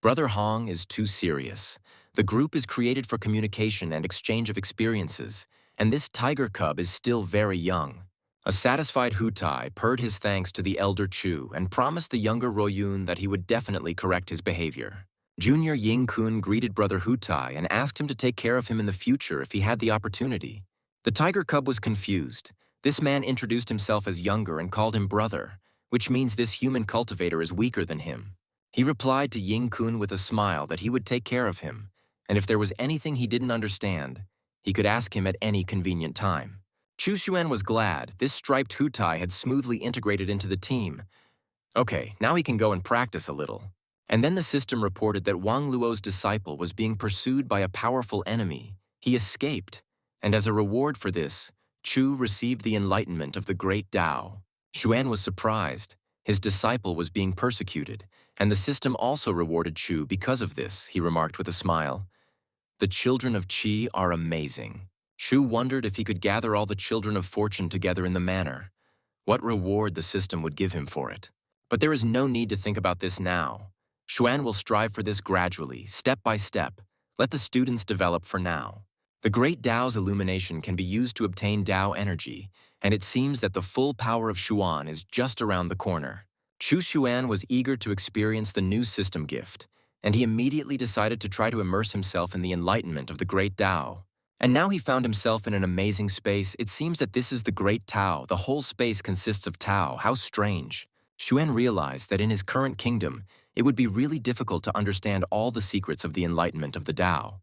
"Brother Hong is too serious. The group is created for communication and exchange of experiences, and this tiger cub is still very young." A satisfied Hutai purred his thanks to the elder Chu and promised the younger Ruoyun that he would definitely correct his behavior. Junior Ying-kun greeted brother Hutai and asked him to take care of him in the future if he had the opportunity. The tiger cub was confused. This man introduced himself as younger and called him brother, which means this human cultivator is weaker than him. He replied to Ying-kun with a smile that he would take care of him, and if there was anything he didn't understand, he could ask him at any convenient time. Chu Xuan was glad this striped Hutai had smoothly integrated into the team. Okay, now he can go and practice a little. And then the system reported that Wang Luo's disciple was being pursued by a powerful enemy. He escaped, and as a reward for this, Chu received the enlightenment of the great Tao. Xuan was surprised. His disciple was being persecuted, and the system also rewarded Chu because of this, he remarked with a smile. The children of Qi are amazing. Chu wondered if he could gather all the children of fortune together in the manor. What reward the system would give him for it. But there is no need to think about this now. Xuan will strive for this gradually, step by step. Let the students develop for now. The great Tao's illumination can be used to obtain Tao energy, and it seems that the full power of Xuan is just around the corner. Chu Xuan was eager to experience the new system gift, and he immediately decided to try to immerse himself in the enlightenment of the great Tao. And now he found himself in an amazing space. It seems that this is the great Tao. The whole space consists of Tao. How strange. Xuan realized that in his current kingdom, it would be really difficult to understand all the secrets of the enlightenment of the Tao.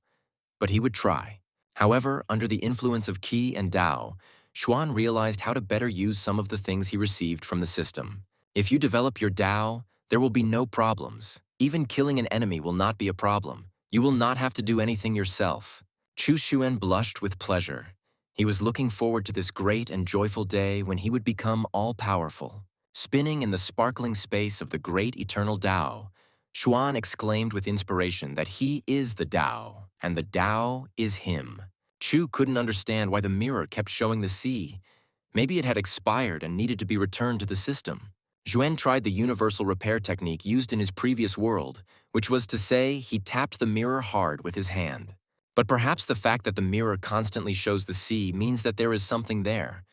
But he would try. However, under the influence of Qi and Tao, Xuan realized how to better use some of the things he received from the system. If you develop your Tao, there will be no problems. Even killing an enemy will not be a problem. You will not have to do anything yourself. Chu Xuan blushed with pleasure. He was looking forward to this great and joyful day when he would become all-powerful. Spinning in the sparkling space of the great eternal Tao, Xuan exclaimed with inspiration that he is the Tao, and the Tao is him. Chu couldn't understand why the mirror kept showing the sea. Maybe it had expired and needed to be returned to the system. Xuan tried the universal repair technique used in his previous world, which was to say he tapped the mirror hard with his hand. But perhaps the fact that the mirror constantly shows the sea means that there is something there.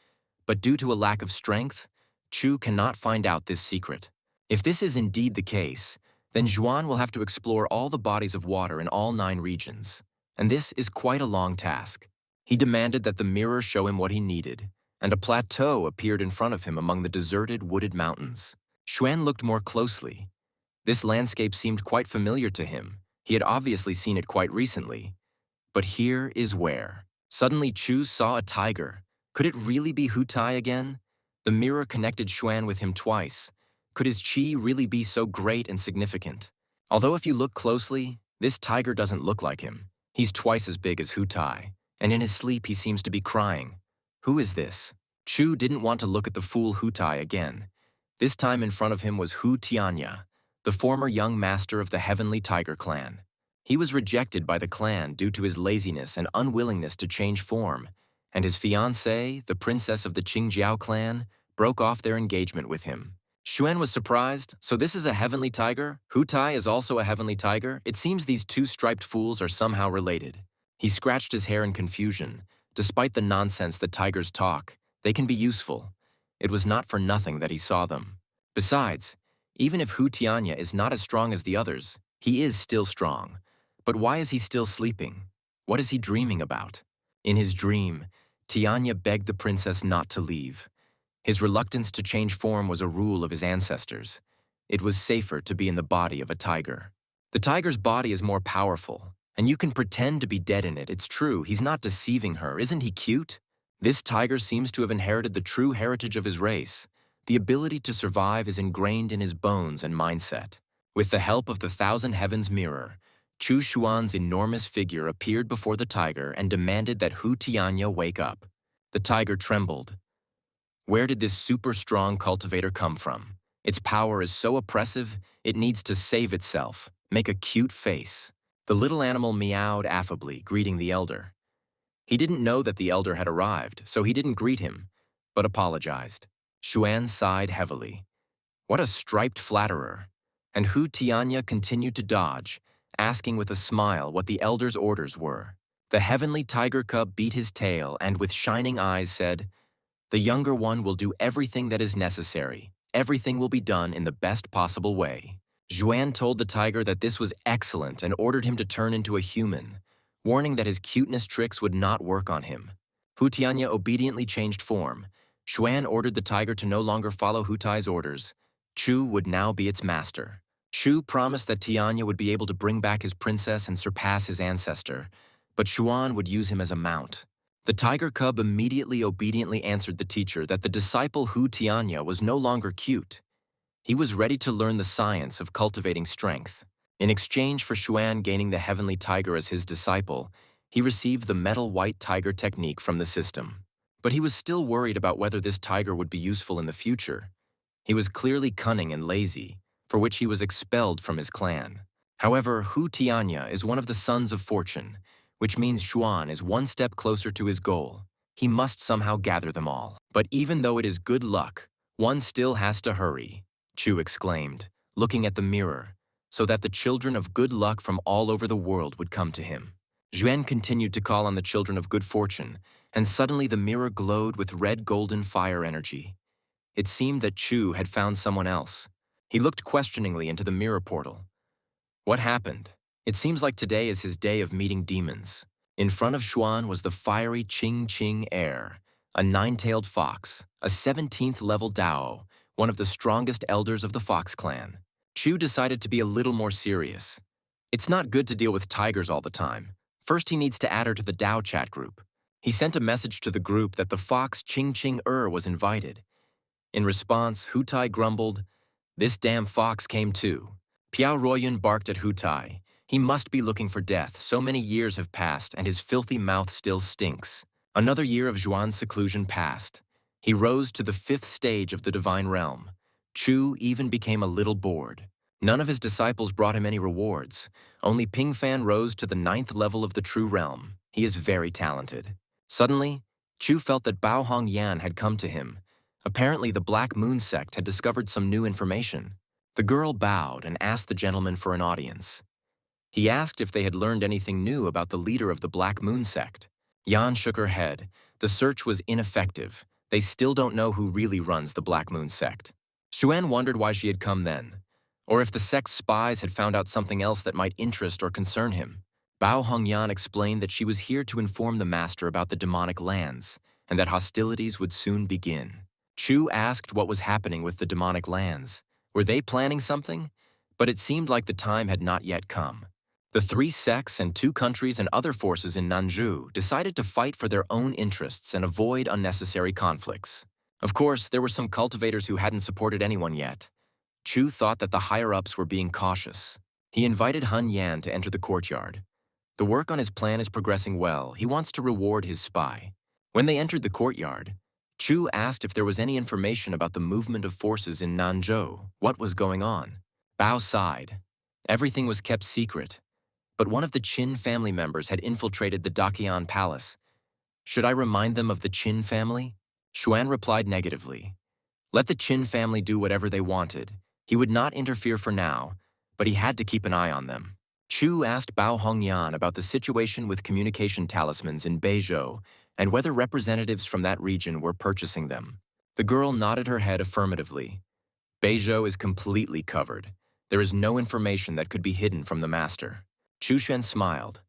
But due to a lack of strength, Chu cannot find out this secret. If this is indeed the case, then Xuan will have to explore all the bodies of water in all 9 regions. And this is quite a long task. He demanded that the mirror show him what he needed, and a plateau appeared in front of him among the deserted, wooded mountains. Xuan looked more closely. This landscape seemed quite familiar to him. He had obviously seen it quite recently. But here is where. Suddenly Chu saw a tiger. Could it really be Hutai again? The mirror connected Xuan with him twice. Could his qi really be so great and significant? Although if you look closely, this tiger doesn't look like him. He's twice as big as Hutai, and in his sleep he seems to be crying. Who is this? Chu didn't want to look at the fool Hutai again. This time in front of him was Hu Tianya, the former young master of the Heavenly Tiger clan. He was rejected by the clan due to his laziness and unwillingness to change form, and his fiancée, the princess of the Qingjiao clan, broke off their engagement with him. Xuan was surprised. So this is a heavenly tiger? Hutai is also a heavenly tiger? It seems these 2 striped fools are somehow related. He scratched his hair in confusion. Despite the nonsense that tigers talk, they can be useful. It was not for nothing that he saw them. Besides, even if Hu Tianya is not as strong as the others, he is still strong. But why is he still sleeping? What is he dreaming about? In his dream, Tianya begged the princess not to leave. His reluctance to change form was a rule of his ancestors. It was safer to be in the body of a tiger. The tiger's body is more powerful, and you can pretend to be dead in it. It's true, he's not deceiving her. Isn't he cute? This tiger seems to have inherited the true heritage of his race. The ability to survive is ingrained in his bones and mindset. With the help of the Thousand Heavens mirror, Chu Xuan's enormous figure appeared before the tiger and demanded that Hu Tianya wake up. The tiger trembled. Where did this super-strong cultivator come from? Its power is so oppressive, it needs to save itself. Make a cute face. The little animal meowed affably, greeting the elder. He didn't know that the elder had arrived, so he didn't greet him, but apologized. Xuan sighed heavily. What a striped flatterer. And Hu Tianya continued to dodge, asking with a smile what the elder's orders were. The heavenly tiger cub beat his tail and with shining eyes said, "The younger one will do everything that is necessary. Everything will be done in the best possible way." Xuan told the tiger that this was excellent and ordered him to turn into a human, warning that his cuteness tricks would not work on him. Hu Tianya obediently changed form. Xuan ordered the tiger to no longer follow Hu Tai's orders. Chu would now be its master. Chu promised that Tianya would be able to bring back his princess and surpass his ancestor, but Xuan would use him as a mount. The tiger cub immediately obediently answered the teacher that the disciple Hu Tianya was no longer cute. He was ready to learn the science of cultivating strength. In exchange for Xuan gaining the heavenly tiger as his disciple, he received the metal white tiger technique from the system. But he was still worried about whether this tiger would be useful in the future. He was clearly cunning and lazy, for which he was expelled from his clan. However, Hu Tianya is one of the sons of fortune, which means Xuan is one step closer to his goal. He must somehow gather them all. But even though it is good luck, one still has to hurry, Chu exclaimed, looking at the mirror, so that the children of good luck from all over the world would come to him. Xuan continued to call on the children of good fortune, and suddenly the mirror glowed with red golden fire energy. It seemed that Chu had found someone else. He looked questioningly into the mirror portal. What happened? It seems like today is his day of meeting demons. In front of Xuan was the fiery Ching Ching heir, a nine-tailed fox, a 17th level Dao, one of the strongest elders of the Fox clan. Chu decided to be a little more serious. It's not good to deal with tigers all the time. First, he needs to add her to the Dao chat group. He sent a message to the group that the fox Ching Ching was invited. In response, Hu Tai grumbled, "This damn fox came too." Piao Royun barked at Hu Tai. He must be looking for death. So many years have passed, and his filthy mouth still stinks. Another year of Xuan's seclusion passed. He rose to the 5th stage of the divine realm. Chu even became a little bored. None of his disciples brought him any rewards. Only Ping Fan rose to the 9th level of the true realm. He is very talented. Suddenly, Chu felt that Bao Hong Yan had come to him. Apparently, the Black Moon sect had discovered some new information. The girl bowed and asked the gentleman for an audience. He asked if they had learned anything new about the leader of the Black Moon sect. Yan shook her head. The search was ineffective. They still don't know who really runs the Black Moon sect. Xuan wondered why she had come then, or if the sect's spies had found out something else that might interest or concern him. Bao Hongyan explained that she was here to inform the master about the demonic lands, and that hostilities would soon begin. Chu asked what was happening with the demonic lands. Were they planning something? But it seemed like the time had not yet come. The 3 sects and 2 countries and other forces in Nanzhou decided to fight for their own interests and avoid unnecessary conflicts. Of course, there were some cultivators who hadn't supported anyone yet. Chu thought that the higher-ups were being cautious. He invited Hun Yan to enter the courtyard. The work on his plan is progressing well. He wants to reward his spy. When they entered the courtyard, Chu asked if there was any information about the movement of forces in Nanzhou. What was going on? Bao sighed. Everything was kept secret. But one of the Qin family members had infiltrated the Daqian Palace. Should I remind them of the Qin family? Xuan replied negatively. Let the Qin family do whatever they wanted. He would not interfere for now, but he had to keep an eye on them. Chu asked Bao Hongyan about the situation with communication talismans in Beizhou and whether representatives from that region were purchasing them. The girl nodded her head affirmatively. Beizhou is completely covered. There is no information that could be hidden from the master. Chu Shen smiled.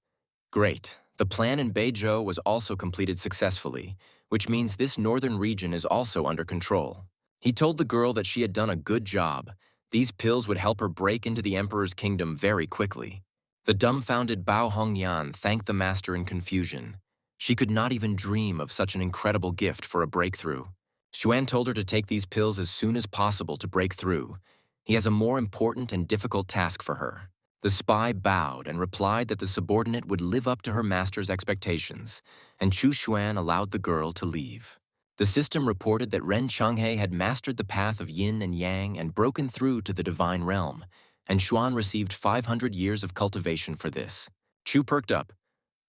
Great. The plan in Beizhou was also completed successfully, which means this northern region is also under control. He told the girl that she had done a good job. These pills would help her break into the emperor's kingdom very quickly. The dumbfounded Bao Hongyan thanked the master in confusion. She could not even dream of such an incredible gift for a breakthrough. Xuan told her to take these pills as soon as possible to break through. He has a more important and difficult task for her. The spy bowed and replied that the subordinate would live up to her master's expectations, and Chu Xuan allowed the girl to leave. The system reported that Ren Changhe had mastered the path of yin and yang and broken through to the divine realm, and Xuan received 500 years of cultivation for this. Chu perked up.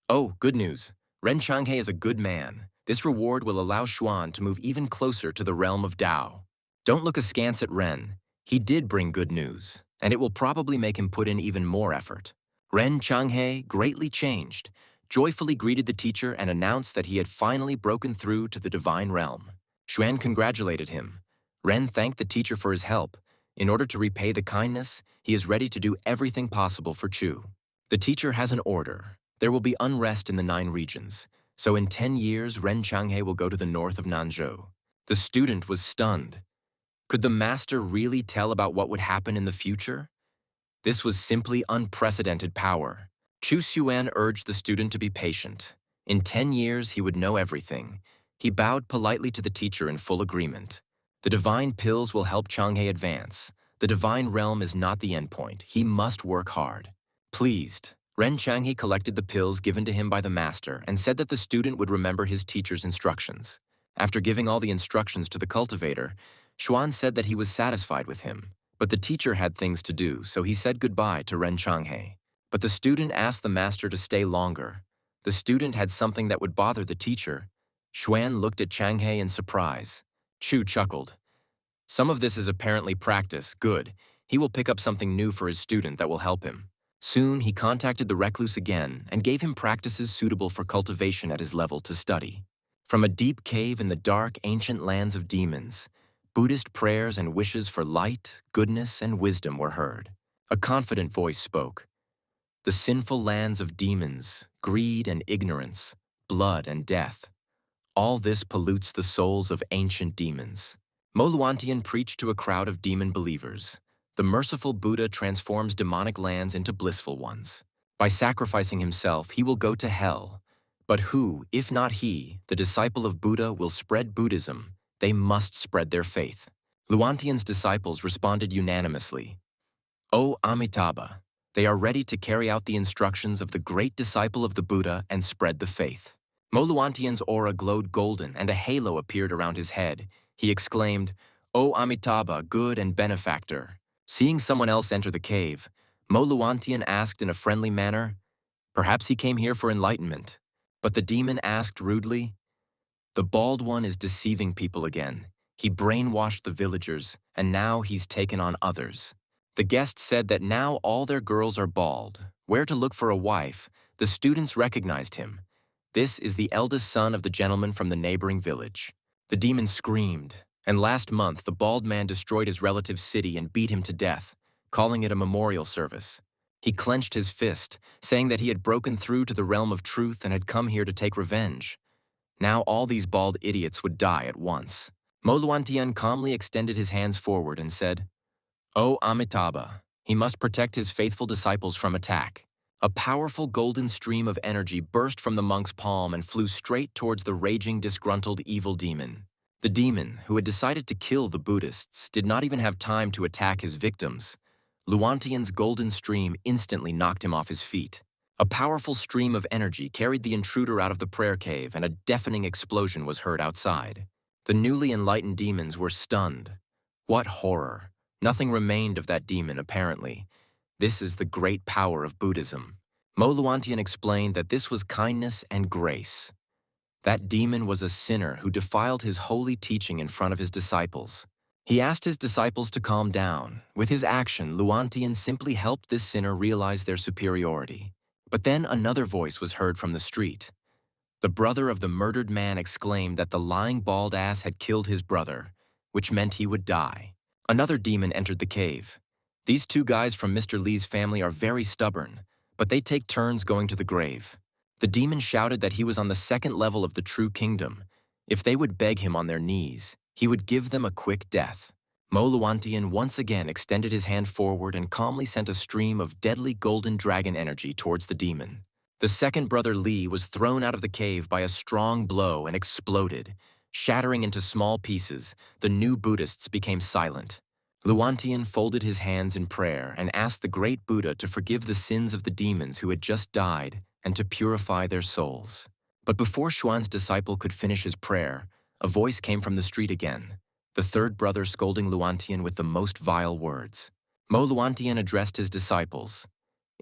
Oh, good news. Ren Changhe is a good man. This reward will allow Xuan to move even closer to the realm of Dao. Don't look askance at Ren. He did bring good news, and it will probably make him put in even more effort. Ren Changhe, greatly changed, joyfully greeted the teacher and announced that he had finally broken through to the divine realm. Xuan congratulated him. Ren thanked the teacher for his help. In order to repay the kindness, he is ready to do everything possible for Chu. The teacher has an order. There will be unrest in the 9 regions, so in 10 years, Ren Changhe will go to the north of Nanzhou. The student was stunned. Could the master really tell about what would happen in the future? This was simply unprecedented power. Chu Xuan urged the student to be patient. In 10 years, he would know everything. He bowed politely to the teacher in full agreement. The divine pills will help Changhe advance. The divine realm is not the endpoint. He must work hard. Pleased, Ren Changhe collected the pills given to him by the master and said that the student would remember his teacher's instructions. After giving all the instructions to the cultivator, Xuan said that he was satisfied with him. But the teacher had things to do, so he said goodbye to Ren Changhe. But the student asked the master to stay longer. The student had something that would bother the teacher. Xuan looked at Changhe in surprise. Chu chuckled. Some of this is apparently practice. Good. He will pick up something new for his student that will help him. Soon, he contacted the Recluse again and gave him practices suitable for cultivation at his level to study. From a deep cave in the dark, ancient lands of demons, Buddhist prayers and wishes for light, goodness, and wisdom were heard. A confident voice spoke. The sinful lands of demons, greed and ignorance, blood and death. All this pollutes the souls of ancient demons. Moluantian preached to a crowd of demon believers. The merciful Buddha transforms demonic lands into blissful ones. By sacrificing himself, he will go to hell. But who, if not he, the disciple of Buddha, will spread Buddhism? They must spread their faith. Luantian's disciples responded unanimously. O Amitabha, they are ready to carry out the instructions of the great disciple of the Buddha and spread the faith. Moluantian's aura glowed golden and a halo appeared around his head. He exclaimed, O Amitabha, good and benefactor. Seeing someone else enter the cave, Moluantian asked in a friendly manner, perhaps he came here for enlightenment. But the demon asked rudely, the bald one is deceiving people again. He brainwashed the villagers, and now he's taken on others. The guest said that now all their girls are bald. Where to look for a wife? The students recognized him. This is the eldest son of the gentleman from the neighboring village. The demon screamed, and last month the bald man destroyed his relative's city and beat him to death, calling it a memorial service. He clenched his fist, saying that he had broken through to the realm of truth and had come here to take revenge. Now all these bald idiots would die at once. Moluantian calmly extended his hands forward and said, O Amitabha, he must protect his faithful disciples from attack. A powerful golden stream of energy burst from the monk's palm and flew straight towards the raging, disgruntled evil demon. The demon, who had decided to kill the Buddhists, did not even have time to attack his victims. Luantian's golden stream instantly knocked him off his feet. A powerful stream of energy carried the intruder out of the prayer cave, and a deafening explosion was heard outside. The newly enlightened demons were stunned. What horror! Nothing remained of that demon, apparently. This is the great power of Buddhism. Moluantian explained that this was kindness and grace. That demon was a sinner who defiled his holy teaching in front of his disciples. He asked his disciples to calm down. With his action, Luantian simply helped this sinner realize their superiority. But then another voice was heard from the street. The brother of the murdered man exclaimed that the lying bald ass had killed his brother, which meant he would die. Another demon entered the cave. These 2 guys from Mr. Lee's family are very stubborn, but they take turns going to the grave. The demon shouted that he was on the 2nd level of the true kingdom. If they would beg him on their knees, he would give them a quick death. Moluantian once again extended his hand forward and calmly sent a stream of deadly golden dragon energy towards the demon. The second brother Lee was thrown out of the cave by a strong blow and exploded. Shattering into small pieces, the new Buddhists became silent. Luantian folded his hands in prayer and asked the great Buddha to forgive the sins of the demons who had just died and to purify their souls. But before Xuan's disciple could finish his prayer, a voice came from the street again. The third brother scolding Luantian with the most vile words. Moluantian addressed his disciples.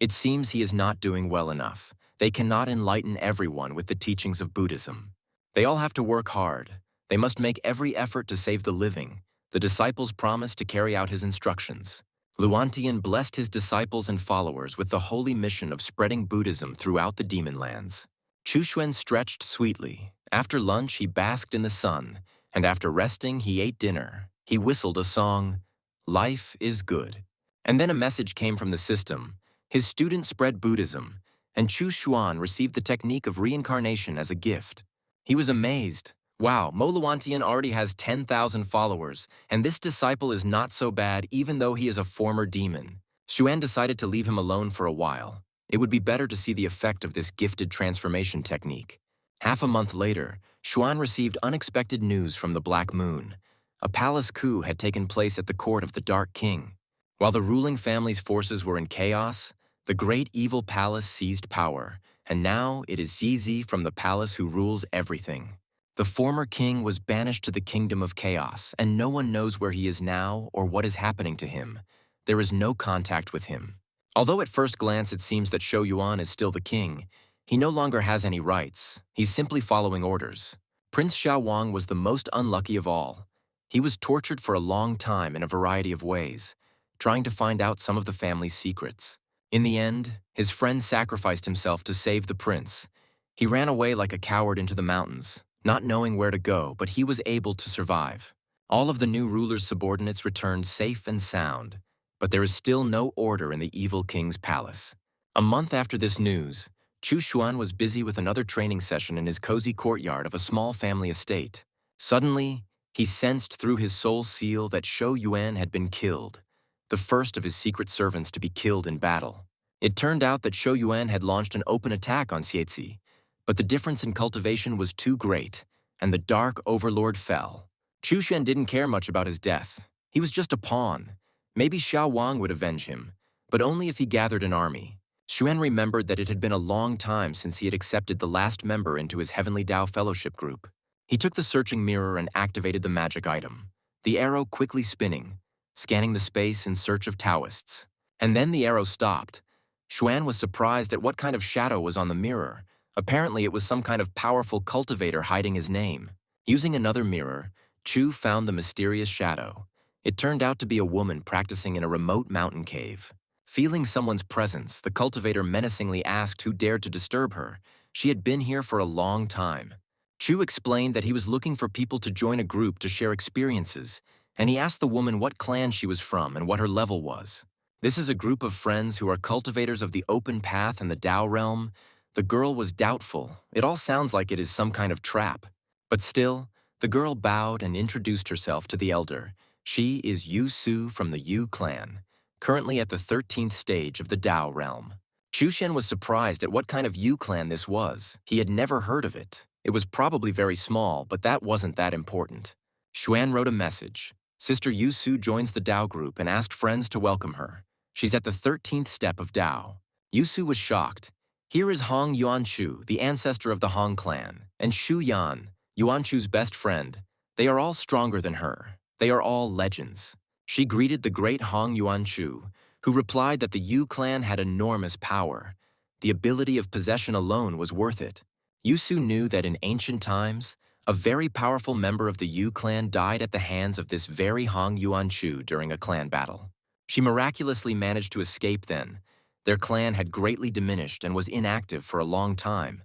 It seems he is not doing well enough. They cannot enlighten everyone with the teachings of Buddhism. They all have to work hard. They must make every effort to save the living. The disciples promised to carry out his instructions. Luantian blessed his disciples and followers with the holy mission of spreading Buddhism throughout the demon lands. Chuxuan stretched sweetly. After lunch, he basked in the sun, and after resting, he ate dinner. He whistled a song, life is good. And then a message came from the system. His student spread Buddhism, and Chu Xuan received the technique of reincarnation as a gift. He was amazed. Wow, Moluantian already has 10,000 followers, and this disciple is not so bad even though he is a former demon. Xuan decided to leave him alone for a while. It would be better to see the effect of this gifted transformation technique. Half a month later, Xuan received unexpected news from the Black Moon. A palace coup had taken place at the court of the Dark King. While the ruling family's forces were in chaos, the great evil palace seized power, and now it is ZZ from the palace who rules everything. The former king was banished to the kingdom of chaos, and no one knows where he is now or what is happening to him. There is no contact with him. Although at first glance it seems that Shou Yuan is still the king, he no longer has any rights. He's simply following orders. Prince Xiao Wang was the most unlucky of all. He was tortured for a long time in a variety of ways, trying to find out some of the family's secrets. In the end, his friend sacrificed himself to save the prince. He ran away like a coward into the mountains, not knowing where to go, but he was able to survive. All of the new ruler's subordinates returned safe and sound, but there is still no order in the evil king's palace. A month after this news, Chu Xuan was busy with another training session in his cozy courtyard of a small family estate. Suddenly, he sensed through his soul seal that Shou Yuan had been killed, the first of his secret servants to be killed in battle. It turned out that Shou Yuan had launched an open attack on Xiezi, but the difference in cultivation was too great, and the Dark Overlord fell. Chu Xuan didn't care much about his death. He was just a pawn. Maybe Xiao Wang would avenge him, but only if he gathered an army. Xuan remembered that it had been a long time since he had accepted the last member into his Heavenly Dao Fellowship group. He took the searching mirror and activated the magic item, the arrow quickly spinning, scanning the space in search of Taoists. And then the arrow stopped. Xuan was surprised at what kind of shadow was on the mirror. Apparently it was some kind of powerful cultivator hiding his name. Using another mirror, Chu found the mysterious shadow. It turned out to be a woman practicing in a remote mountain cave. Feeling someone's presence, the cultivator menacingly asked who dared to disturb her. She had been here for a long time. Chu explained that he was looking for people to join a group to share experiences, and he asked the woman what clan she was from and what her level was. This is a group of friends who are cultivators of the open path and the Dao realm. The girl was doubtful. It all sounds like it is some kind of trap. But still, the girl bowed and introduced herself to the elder. She is Yu Su from the Yu clan, currently at the 13th stage of the Dao realm. Chu Shen was surprised at what kind of Yu clan this was. He had never heard of it. It was probably very small, but that wasn't that important. Xuan wrote a message. Sister Yu Su joins the Dao group and asked friends to welcome her. She's at the 13th step of Dao. Yu Su was shocked. Here is Hong Yuanshu, the ancestor of the Hong clan, and Shu Yan, Yuanshu's best friend. They are all stronger than her. They are all legends. She greeted the great Hong Yuanshu, who replied that the Yu clan had enormous power. The ability of possession alone was worth it. Yu Su knew that in ancient times, a very powerful member of the Yu clan died at the hands of this very Hong Yuanshu during a clan battle. She miraculously managed to escape then. Their clan had greatly diminished and was inactive for a long time.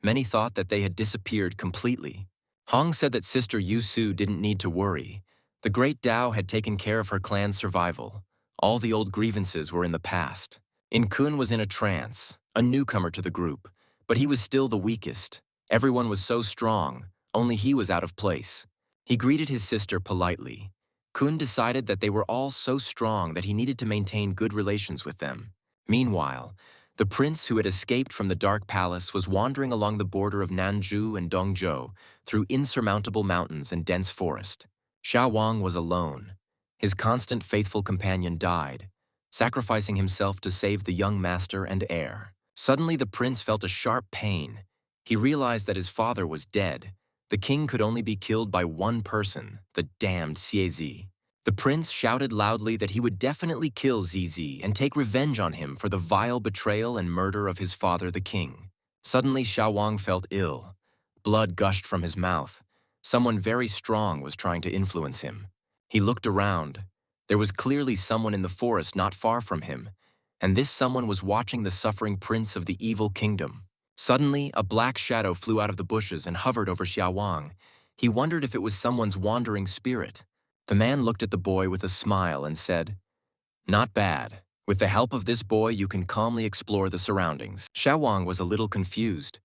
Many thought that they had disappeared completely. Hong said that Sister Yu Su didn't need to worry. The great Dao had taken care of her clan's survival. All the old grievances were in the past. In Kun was in a trance, a newcomer to the group, but he was still the weakest. Everyone was so strong, only he was out of place. He greeted his sister politely. Kun decided that they were all so strong that he needed to maintain good relations with them. Meanwhile, the prince who had escaped from the Dark Palace was wandering along the border of Nanzhou and Dongzhou through insurmountable mountains and dense forest. Xiao Wang was alone. His constant faithful companion died, sacrificing himself to save the young master and heir. Suddenly the prince felt a sharp pain. He realized that his father was dead. The king could only be killed by one person, the damned Xiezi. The prince shouted loudly that he would definitely kill Zizi and take revenge on him for the vile betrayal and murder of his father, the king. Suddenly Xiao Wang felt ill. Blood gushed from his mouth. Someone very strong was trying to influence him. He looked around. There was clearly someone in the forest not far from him, and this someone was watching the suffering prince of the evil kingdom. Suddenly, a black shadow flew out of the bushes and hovered over Xiao Wang. He wondered if it was someone's wandering spirit. The man looked at the boy with a smile and said, "Not bad. With the help of this boy, you can calmly explore the surroundings." Xiao Wang was a little confused.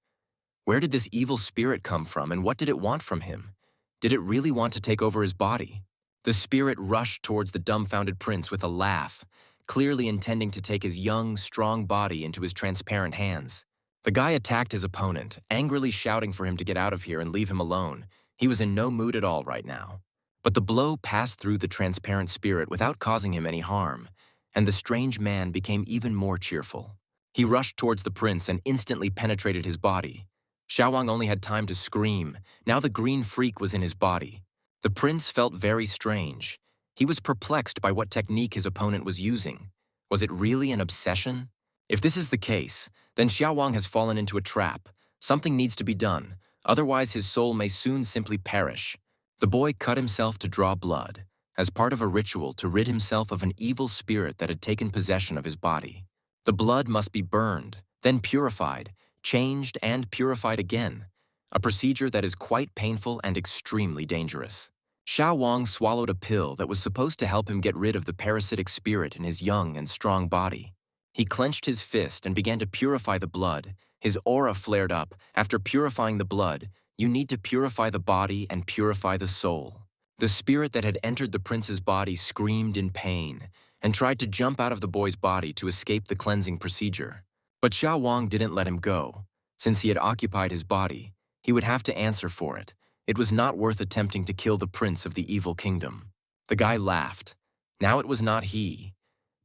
Where did this evil spirit come from, and what did it want from him? Did it really want to take over his body? The spirit rushed towards the dumbfounded prince with a laugh, clearly intending to take his young, strong body into his transparent hands. The guy attacked his opponent, angrily shouting for him to get out of here and leave him alone. He was in no mood at all right now. But the blow passed through the transparent spirit without causing him any harm, and the strange man became even more cheerful. He rushed towards the prince and instantly penetrated his body. Xiao Wang only had time to scream. Now the green freak was in his body. The prince felt very strange. He was perplexed by what technique his opponent was using. Was it really an obsession? If this is the case, then Xiao Wang has fallen into a trap. Something needs to be done, otherwise his soul may soon simply perish. The boy cut himself to draw blood, as part of a ritual to rid himself of an evil spirit that had taken possession of his body. The blood must be burned, then purified, changed and purified again, a procedure that is quite painful and extremely dangerous. Xiao Wang swallowed a pill that was supposed to help him get rid of the parasitic spirit in his young and strong body. He clenched his fist and began to purify the blood. His aura flared up. After purifying the blood, you need to purify the body and purify the soul. The spirit that had entered the prince's body screamed in pain and tried to jump out of the boy's body to escape the cleansing procedure. But Xiao Wang didn't let him go. Since he had occupied his body, he would have to answer for it. It was not worth attempting to kill the prince of the evil kingdom. The guy laughed. Now it was not he,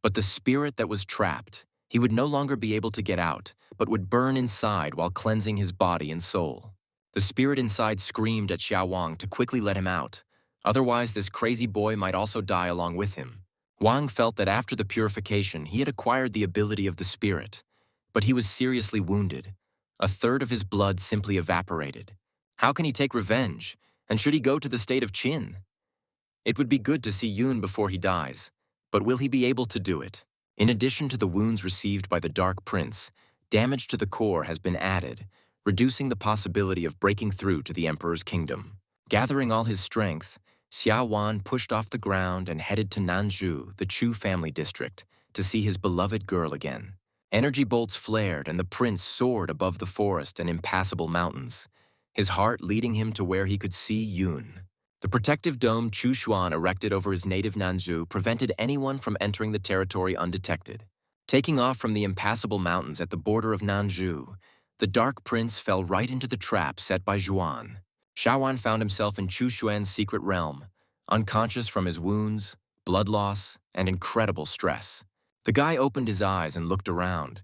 but the spirit that was trapped. He would no longer be able to get out, but would burn inside while cleansing his body and soul. The spirit inside screamed at Xiao Wang to quickly let him out. Otherwise, this crazy boy might also die along with him. Wang felt that after the purification, he had acquired the ability of the spirit. But he was seriously wounded. A third of his blood simply evaporated. How can he take revenge? And should he go to the state of Qin? It would be good to see Yun before he dies, but will he be able to do it? In addition to the wounds received by the Dark Prince, damage to the core has been added, reducing the possibility of breaking through to the Emperor's kingdom. Gathering all his strength, Xiao Wan pushed off the ground and headed to Nanzhou, the Chu family district, to see his beloved girl again. Energy bolts flared and the prince soared above the forest and impassable mountains, his heart leading him to where he could see Yun. The protective dome Chu Xuan erected over his native Nanzhou prevented anyone from entering the territory undetected. Taking off from the impassable mountains at the border of Nanzhou, the Dark Prince fell right into the trap set by Zhuan. Xiaowan found himself in Chu Xuan's secret realm, unconscious from his wounds, blood loss, and incredible stress. The guy opened his eyes and looked around.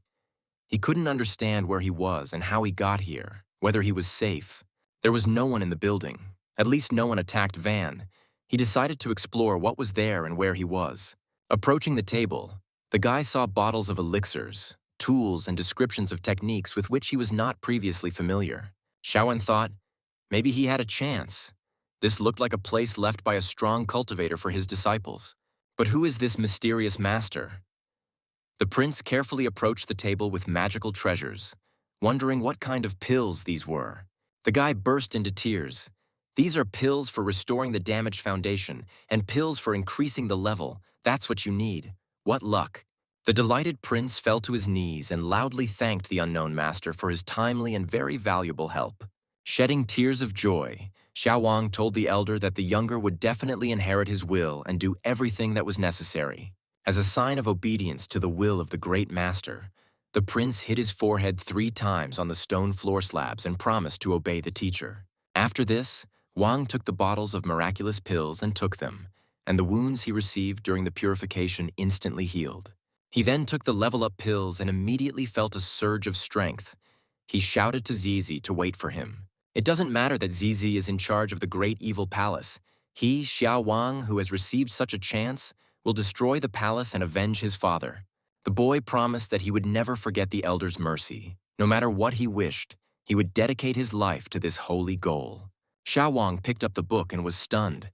He couldn't understand where he was and how he got here, whether he was safe. There was no one in the building. At least no one attacked Van. He decided to explore what was there and where he was. Approaching the table, the guy saw bottles of elixirs, tools, and descriptions of techniques with which he was not previously familiar. Xiaowan thought, maybe he had a chance. This looked like a place left by a strong cultivator for his disciples. But who is this mysterious master? The prince carefully approached the table with magical treasures, wondering what kind of pills these were. The guy burst into tears. These are pills for restoring the damaged foundation and pills for increasing the level. That's what you need. What luck. The delighted prince fell to his knees and loudly thanked the unknown master for his timely and very valuable help. Shedding tears of joy, Xiao Wang told the elder that the younger would definitely inherit his will and do everything that was necessary. As a sign of obedience to the will of the great master, the prince hit his forehead 3 times on the stone floor slabs and promised to obey the teacher. After this, Wang took the bottles of miraculous pills and took them, and the wounds he received during the purification instantly healed. He then took the level-up pills and immediately felt a surge of strength. He shouted to Zizi to wait for him. It doesn't matter that Zizi is in charge of the great evil palace. He, Xiao Wang, who has received such a chance, will destroy the palace and avenge his father. The boy promised that he would never forget the elder's mercy. No matter what he wished, he would dedicate his life to this holy goal. Xiao Wang picked up the book and was stunned.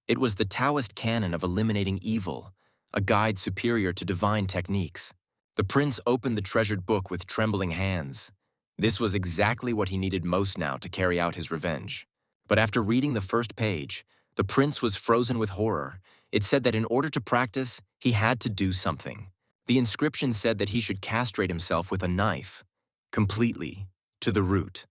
It was the Taoist canon of eliminating evil, a guide superior to divine techniques. The prince opened the treasured book with trembling hands. This was exactly what he needed most now to carry out his revenge. But after reading the first page, The prince was frozen with horror. It said that in order to practice, he had to do something. The inscription said that he should castrate himself with a knife, completely, to the root.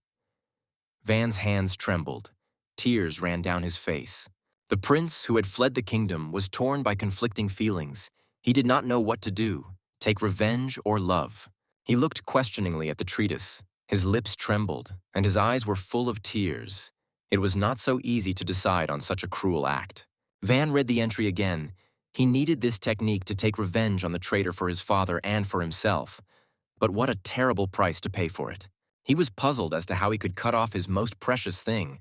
Van's hands trembled. Tears ran down his face. The prince, who had fled the kingdom, was torn by conflicting feelings. He did not know what to do, take revenge or love. He looked questioningly at the treatise. His lips trembled, and his eyes were full of tears. It was not so easy to decide on such a cruel act. Van read the entry again. He needed this technique to take revenge on the traitor for his father and for himself. But what a terrible price to pay for it. He was puzzled as to how he could cut off his most precious thing.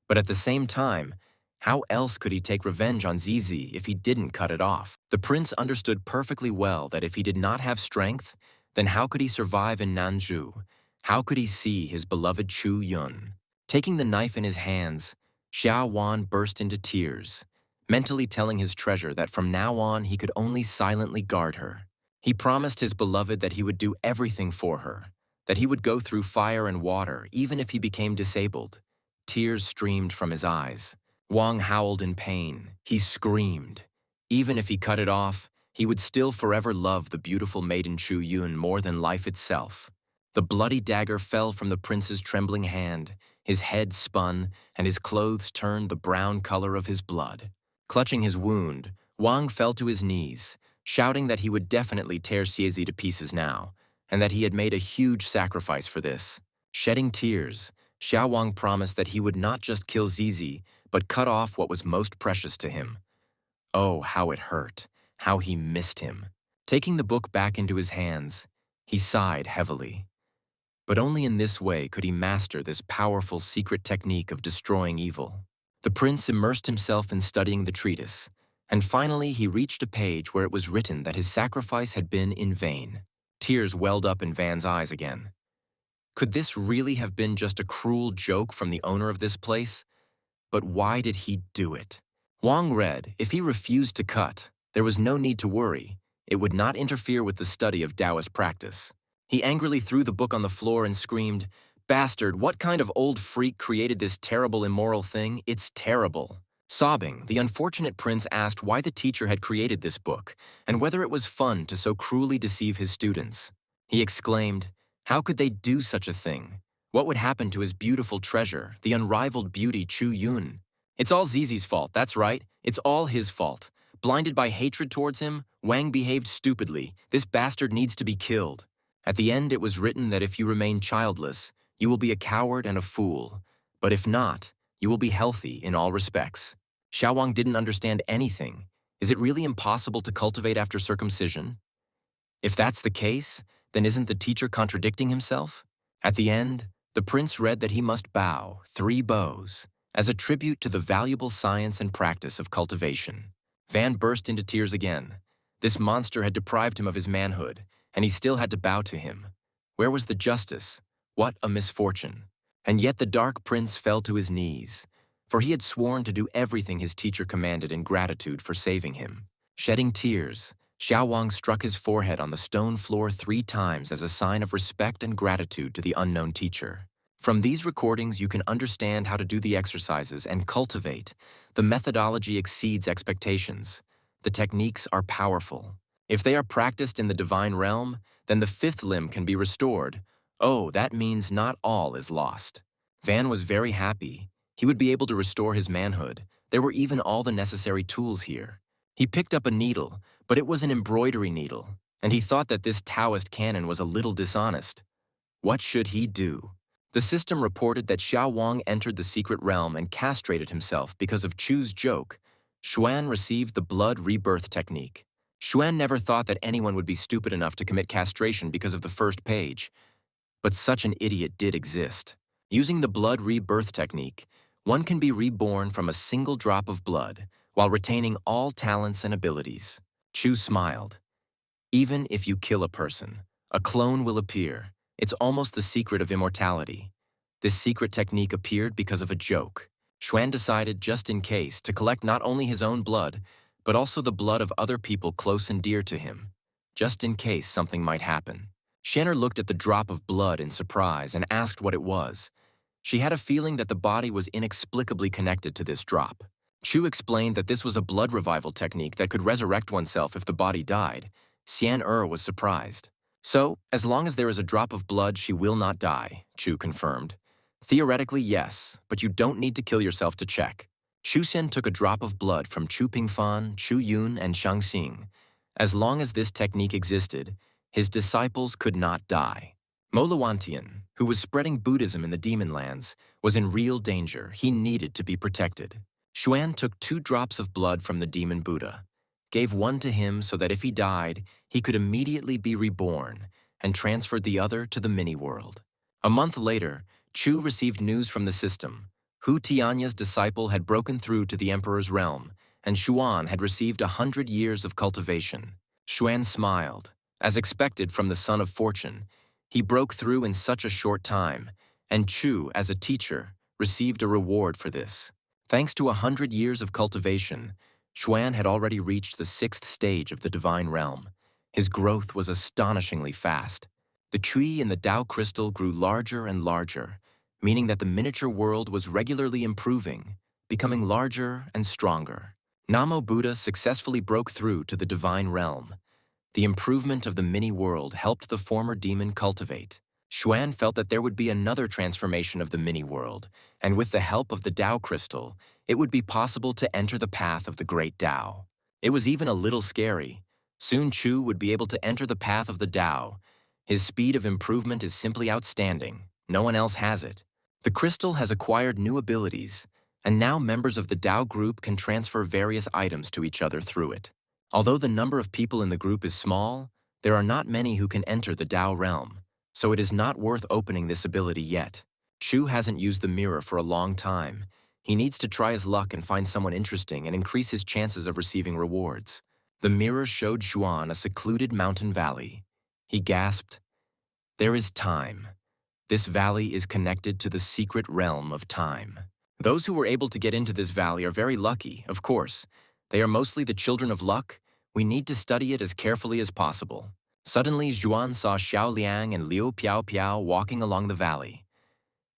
But at the same time, how else could he take revenge on Zizi if he didn't cut it off? The prince understood perfectly well that if he did not have strength, then how could he survive in Nanju? How could he see his beloved Chu Yun? Taking the knife in his hands, Xiao Wan burst into tears, mentally telling his treasure that from now on he could only silently guard her. He promised his beloved that he would do everything for her, that he would go through fire and water even if he became disabled. Tears streamed from his eyes. Wang howled in pain. He screamed. Even if he cut it off, he would still forever love the beautiful maiden Chu Yun more than life itself. The bloody dagger fell from the prince's trembling hand. His head spun, and his clothes turned the brown color of his blood. Clutching his wound, Wang fell to his knees, shouting that he would definitely tear Xiezi to pieces now, and that he had made a huge sacrifice for this. Shedding tears, Xiao Wang promised that he would not just kill Zizi, but cut off what was most precious to him. Oh, how it hurt, how he missed him. Taking the book back into his hands, he sighed heavily. But only in this way could he master this powerful secret technique of destroying evil. The prince immersed himself in studying the treatise, and finally he reached a page where it was written that his sacrifice had been in vain. Tears welled up in Van's eyes again. Could this really have been just a cruel joke from the owner of this place? But why did he do it? Wang read, if he refused to cut, there was no need to worry. It would not interfere with the study of Taoist practice. He angrily threw the book on the floor and screamed, "Bastard, what kind of old freak created this terrible immoral thing? It's terrible." Sobbing, the unfortunate prince asked why the teacher had created this book and whether it was fun to so cruelly deceive his students. He exclaimed, how could they do such a thing? What would happen to his beautiful treasure, the unrivaled beauty Chu Yun? It's all Zizi's fault, that's right. It's all his fault. Blinded by hatred towards him, Wang behaved stupidly. This bastard needs to be killed. At the end, it was written that if you remain childless, you will be a coward and a fool. But if not, you will be healthy in all respects. Xiao Wang didn't understand anything. Is it really impossible to cultivate after circumcision? If that's the case, then isn't the teacher contradicting himself? At the end, the prince read that he must bow 3 bows as a tribute to the valuable science and practice of cultivation. Van burst into tears again. This monster had deprived him of his manhood, and he still had to bow to him. Where was the justice? What a misfortune. And yet the Dark Prince fell to his knees, for he had sworn to do everything his teacher commanded in gratitude for saving him. Shedding tears, Xiao Wang struck his forehead on the stone floor 3 times as a sign of respect and gratitude to the unknown teacher. From these recordings, you can understand how to do the exercises and cultivate. The methodology exceeds expectations. The techniques are powerful. If they are practiced in the divine realm, then the 5th limb can be restored. Oh, that means not all is lost. Van was very happy. He would be able to restore his manhood. There were even all the necessary tools here. He picked up a needle, but it was an embroidery needle, and he thought that this Taoist canon was a little dishonest. What should he do? The system reported that Xiao Wang entered the secret realm and castrated himself because of Chu's joke. Xuan received the blood rebirth technique. Xuan never thought that anyone would be stupid enough to commit castration because of the first page. But such an idiot did exist. Using the blood rebirth technique, one can be reborn from a single drop of blood while retaining all talents and abilities. Chu smiled. Even if you kill a person, a clone will appear. It's almost the secret of immortality. This secret technique appeared because of a joke. Xuan decided, just in case, to collect not only his own blood, but also the blood of other people close and dear to him, just in case something might happen. Shanner looked at the drop of blood in surprise and asked what it was. She had a feeling that the body was inexplicably connected to this drop. Chu explained that this was a blood revival technique that could resurrect oneself if the body died. Xian was surprised. So, as long as there is a drop of blood, she will not die, Chu confirmed. Theoretically, yes, but you don't need to kill yourself to check. Chu Xian took a drop of blood from Chu Pingfan, Chu Yun, and Shang Xing. As long as this technique existed, his disciples could not die. Molawantian, who was spreading Buddhism in the demon lands, was in real danger. He needed to be protected. Xuan took 2 drops of blood from the demon Buddha, gave one to him so that if he died, he could immediately be reborn, and transferred the other to the mini-world. A month later, Chu received news from the system. Hu Tianya's disciple had broken through to the emperor's realm, and Xuan had received 100 years of cultivation. Xuan smiled. As expected from the son of fortune, he broke through in such a short time, and Chu, as a teacher, received a reward for this. Thanks to 100 years of cultivation, Xuan had already reached the 6th stage of the divine realm. His growth was astonishingly fast. The tree in the Tao crystal grew larger and larger, meaning that the miniature world was regularly improving, becoming larger and stronger. Namo Buddha successfully broke through to the divine realm. The improvement of the mini-world helped the former demon cultivate. Xuan felt that there would be another transformation of the mini-world, and with the help of the Tao crystal, it would be possible to enter the path of the great Tao. It was even a little scary. Soon Chu would be able to enter the path of the Tao. His speed of improvement is simply outstanding. No one else has it. The crystal has acquired new abilities, and now members of the Tao group can transfer various items to each other through it. Although the number of people in the group is small, there are not many who can enter the Tao realm, so it is not worth opening this ability yet. Chu hasn't used the mirror for a long time. He needs to try his luck and find someone interesting and increase his chances of receiving rewards. The mirror showed Xuan a secluded mountain valley. He gasped, "There is time. This valley is connected to the secret realm of time." Those who were able to get into this valley are very lucky, of course. They are mostly the children of luck. We need to study it as carefully as possible. Suddenly, Xuan saw Xiao Liang and Liu Piao Piao walking along the valley.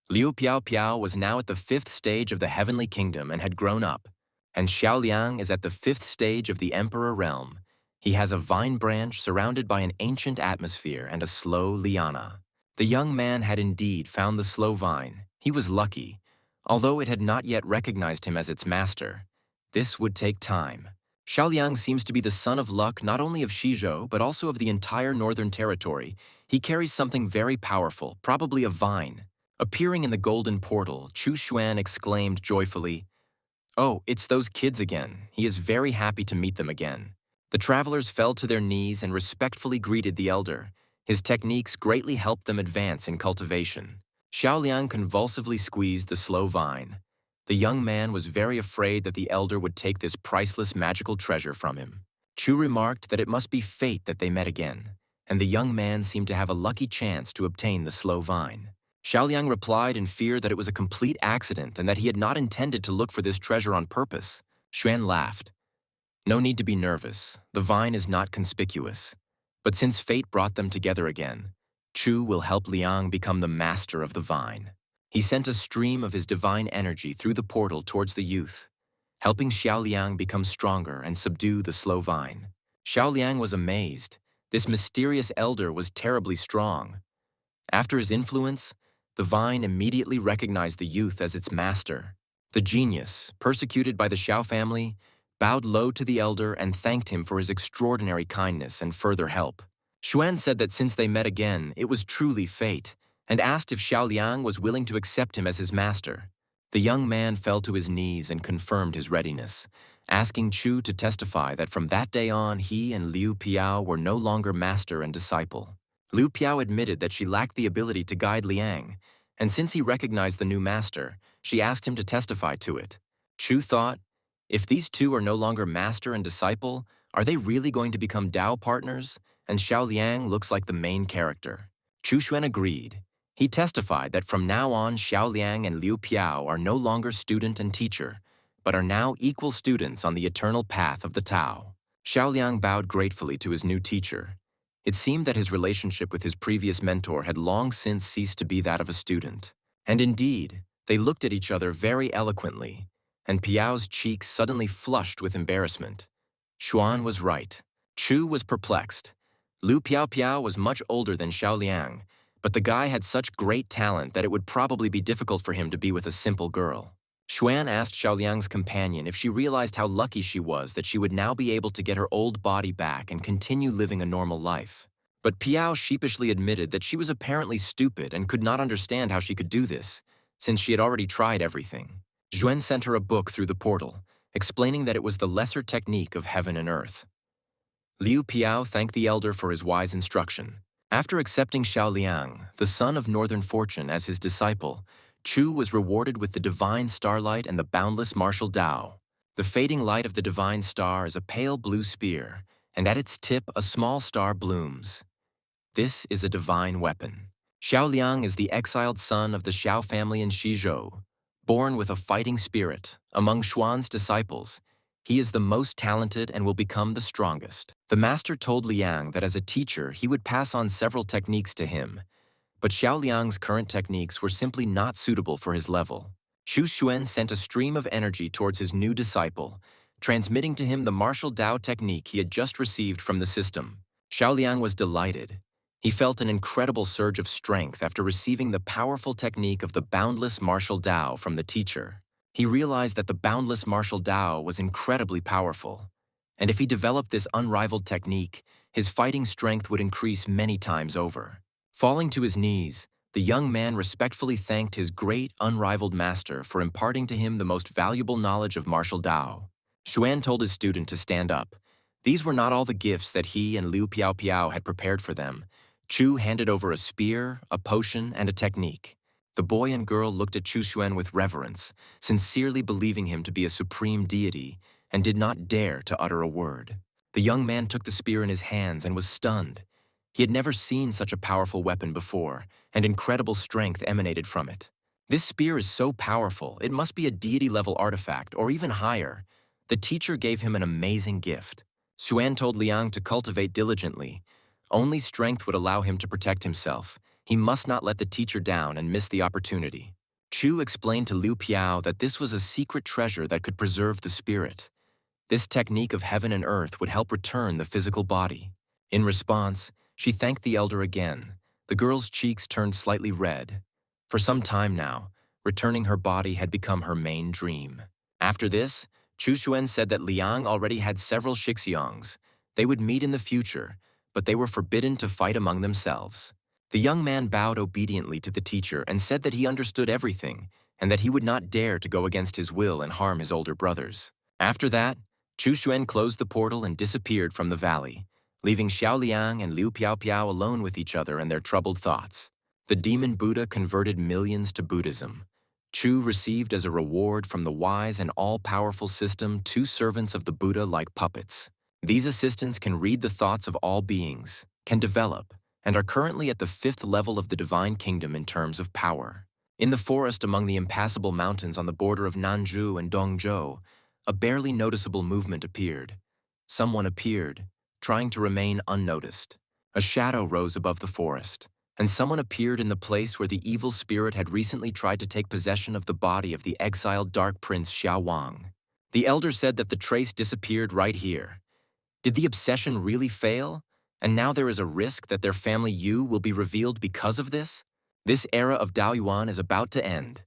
Liu Piao Piao was now at the 5th stage of the heavenly kingdom and had grown up, and Xiao Liang is at the 5th stage of the emperor realm. He has a vine branch surrounded by an ancient atmosphere and a slow liana. The young man had indeed found the slow vine. He was lucky, although it had not yet recognized him as its master. This would take time. Xiaoliang seems to be the son of luck not only of Shizhou, but also of the entire northern territory. He carries something very powerful, probably a vine. Appearing in the golden portal, Chu Xuan exclaimed joyfully, "Oh, it's those kids again." He is very happy to meet them again. The travelers fell to their knees and respectfully greeted the elder. His techniques greatly helped them advance in cultivation. Xiaoliang convulsively squeezed the slow vine. The young man was very afraid that the elder would take this priceless magical treasure from him. Chu remarked that it must be fate that they met again, and the young man seemed to have a lucky chance to obtain the slow vine. Xiaoliang replied in fear that it was a complete accident and that he had not intended to look for this treasure on purpose. Xuan laughed. "No need to be nervous. The vine is not conspicuous. But since fate brought them together again, Chu will help Liang become the master of the vine." He sent a stream of his divine energy through the portal towards the youth, helping Xiaoliang become stronger and subdue the slow vine. Xiaoliang was amazed. This mysterious elder was terribly strong. After his influence, the vine immediately recognized the youth as its master. The genius, persecuted by the Xiao family, bowed low to the elder and thanked him for his extraordinary kindness and further help. Xuan said that since they met again, it was truly fate, and asked if Xiaoliang was willing to accept him as his master. The young man fell to his knees and confirmed his readiness, asking Chu to testify that from that day on he and Liu Piao were no longer master and disciple. Liu Piao admitted that she lacked the ability to guide Liang, and since he recognized the new master, she asked him to testify to it. Chu thought, if these two are no longer master and disciple, are they really going to become Dao partners? And Xiaoliang looks like the main character. Chu Xuan agreed. He testified that from now on Xiaoliang and Liu Piao are no longer student and teacher, but are now equal students on the eternal path of the Tao. Xiaoliang bowed gratefully to his new teacher. It seemed that his relationship with his previous mentor had long since ceased to be that of a student. And indeed, they looked at each other very eloquently. and Piao's cheeks suddenly flushed with embarrassment. Xuan was right. Chu was perplexed. Lu Piao was much older than Xiaoliang, but the guy had such great talent that it would probably be difficult for him to be with a simple girl. Xuan asked Xiaoliang's companion if she realized how lucky she was that she would now be able to get her old body back and continue living a normal life. But Piao sheepishly admitted that she was apparently stupid and could not understand how she could do this, since she had already tried everything. Zhuan sent her a book through the portal, explaining that it was the lesser technique of heaven and earth. Liu Piao thanked the elder for his wise instruction. After accepting Xiaoliang, the son of Northern Fortune, as his disciple, Chu was rewarded with the divine starlight and the boundless martial Tao. The fading light of the divine star is a pale blue spear, and at its tip a small star blooms. This is a divine weapon. Xiaoliang is the exiled son of the Xiao family in Xizhou. Born with a fighting spirit, among Xuan's disciples, he is the most talented and will become the strongest. The master told Liang that as a teacher he would pass on several techniques to him, but Xiaoliang's current techniques were simply not suitable for his level. Xu Xuan sent a stream of energy towards his new disciple, transmitting to him the martial Tao technique he had just received from the system. Xiaoliang was delighted. He felt an incredible surge of strength after receiving the powerful technique of the boundless martial Tao from the teacher. He realized that the boundless martial Tao was incredibly powerful, and if he developed this unrivaled technique, his fighting strength would increase many times over. Falling to his knees, the young man respectfully thanked his great, unrivaled master for imparting to him the most valuable knowledge of martial Tao. Xuan told his student to stand up. These were not all the gifts that he and Liu Piao had prepared for them. Chu handed over a spear, a potion, and a technique. The boy and girl looked at Chu Xuan with reverence, sincerely believing him to be a supreme deity, and did not dare to utter a word. The young man took the spear in his hands and was stunned. He had never seen such a powerful weapon before, and incredible strength emanated from it. This spear is so powerful, it must be a deity-level artifact, or even higher. The teacher gave him an amazing gift. Xuan told Liang to cultivate diligently. Only strength would allow him to protect himself. He must not let the teacher down and miss the opportunity. Chu explained to Liu Piao that this was a secret treasure that could preserve the spirit. This technique of heaven and earth would help return the physical body. In response, she thanked the elder again. The girl's cheeks turned slightly red. For some time now, returning her body had become her main dream. After this, Chu Xuan said that Liang already had several Shixiangs. They would meet in the future, but they were forbidden to fight among themselves. The young man bowed obediently to the teacher and said that he understood everything and that he would not dare to go against his will and harm his older brothers. After that, Chu Xuan closed the portal and disappeared from the valley, leaving Xiaoliang and Liu Piao alone with each other and their troubled thoughts. The demon Buddha converted millions to Buddhism. Chu received as a reward from the wise and all-powerful system 2 servants of the Buddha like puppets. These assistants can read the thoughts of all beings, can develop, and are currently at the 5th level of the divine kingdom in terms of power. In the forest among the impassable mountains on the border of Nanzhou and Dongzhou, a barely noticeable movement appeared. Someone appeared, trying to remain unnoticed. A shadow rose above the forest, and someone appeared in the place where the evil spirit had recently tried to take possession of the body of the exiled Dark Prince Xiao Wang. The elder said that the trace disappeared right here. Did the obsession really fail? And now there is a risk that their family Yu will be revealed because of this? This era of Daoyuan is about to end.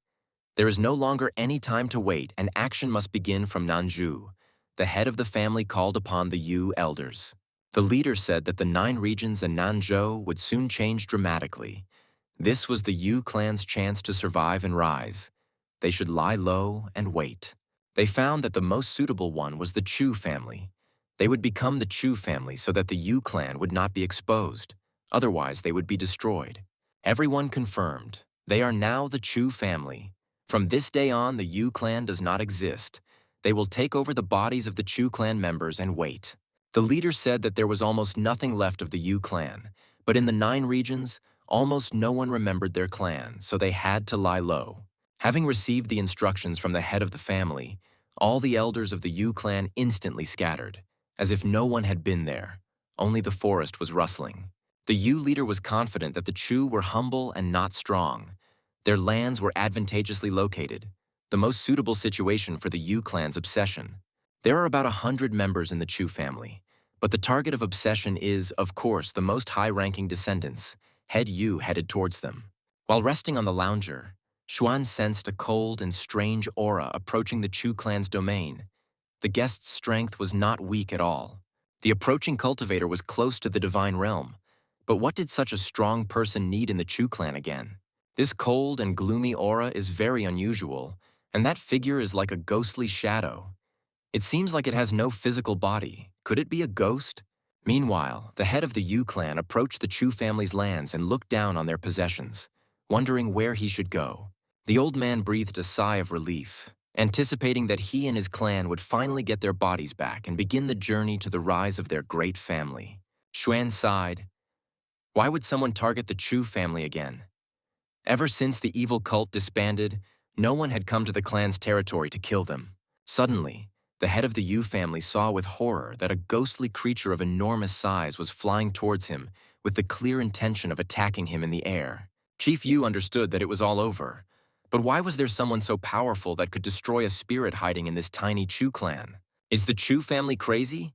There is no longer any time to wait, and action must begin from Nanzhou. The head of the family called upon the Yu elders. The leader said that the 9 regions in Nanzhou would soon change dramatically. This was the Yu clan's chance to survive and rise. They should lie low and wait. They found that the most suitable one was the Chu family. They would become the Chu family so that the Yu clan would not be exposed. Otherwise, they would be destroyed. Everyone confirmed. They are now the Chu family. From this day on, the Yu clan does not exist. They will take over the bodies of the Chu clan members and wait. The leader said that there was almost nothing left of the Yu clan, but in the 9 regions, almost no one remembered their clan, so they had to lie low. Having received the instructions from the head of the family, all the elders of the Yu clan instantly scattered, as if no one had been there. Only the forest was rustling. The Yu leader was confident that the Chu were humble and not strong. Their lands were advantageously located. the most suitable situation for the Yu clan's obsession. There are about 100 members in the Chu family, but the target of obsession is, of course, the most high-ranking descendants, head Yu headed towards them. While resting on the lounger, Xuan sensed a cold and strange aura approaching the Chu clan's domain. The guest's strength was not weak at all. The approaching cultivator was close to the divine realm. But what did such a strong person need in the Chu clan again? This cold and gloomy aura is very unusual, and that figure is like a ghostly shadow. It seems like it has no physical body. Could it be a ghost? Meanwhile, the head of the Yu clan approached the Chu family's lands and looked down on their possessions, wondering where he should go. The old man breathed a sigh of relief, anticipating that he and his clan would finally get their bodies back and begin the journey to the rise of their great family. Xuan sighed. Why would someone target the Chu family again? Ever since the evil cult disbanded, no one had come to the clan's territory to kill them. Suddenly, the head of the Yu family saw with horror that a ghostly creature of enormous size was flying towards him with the clear intention of attacking him in the air. Chief Yu understood that it was all over. But why was there someone so powerful that could destroy a spirit hiding in this tiny Chu clan? Is the Chu family crazy?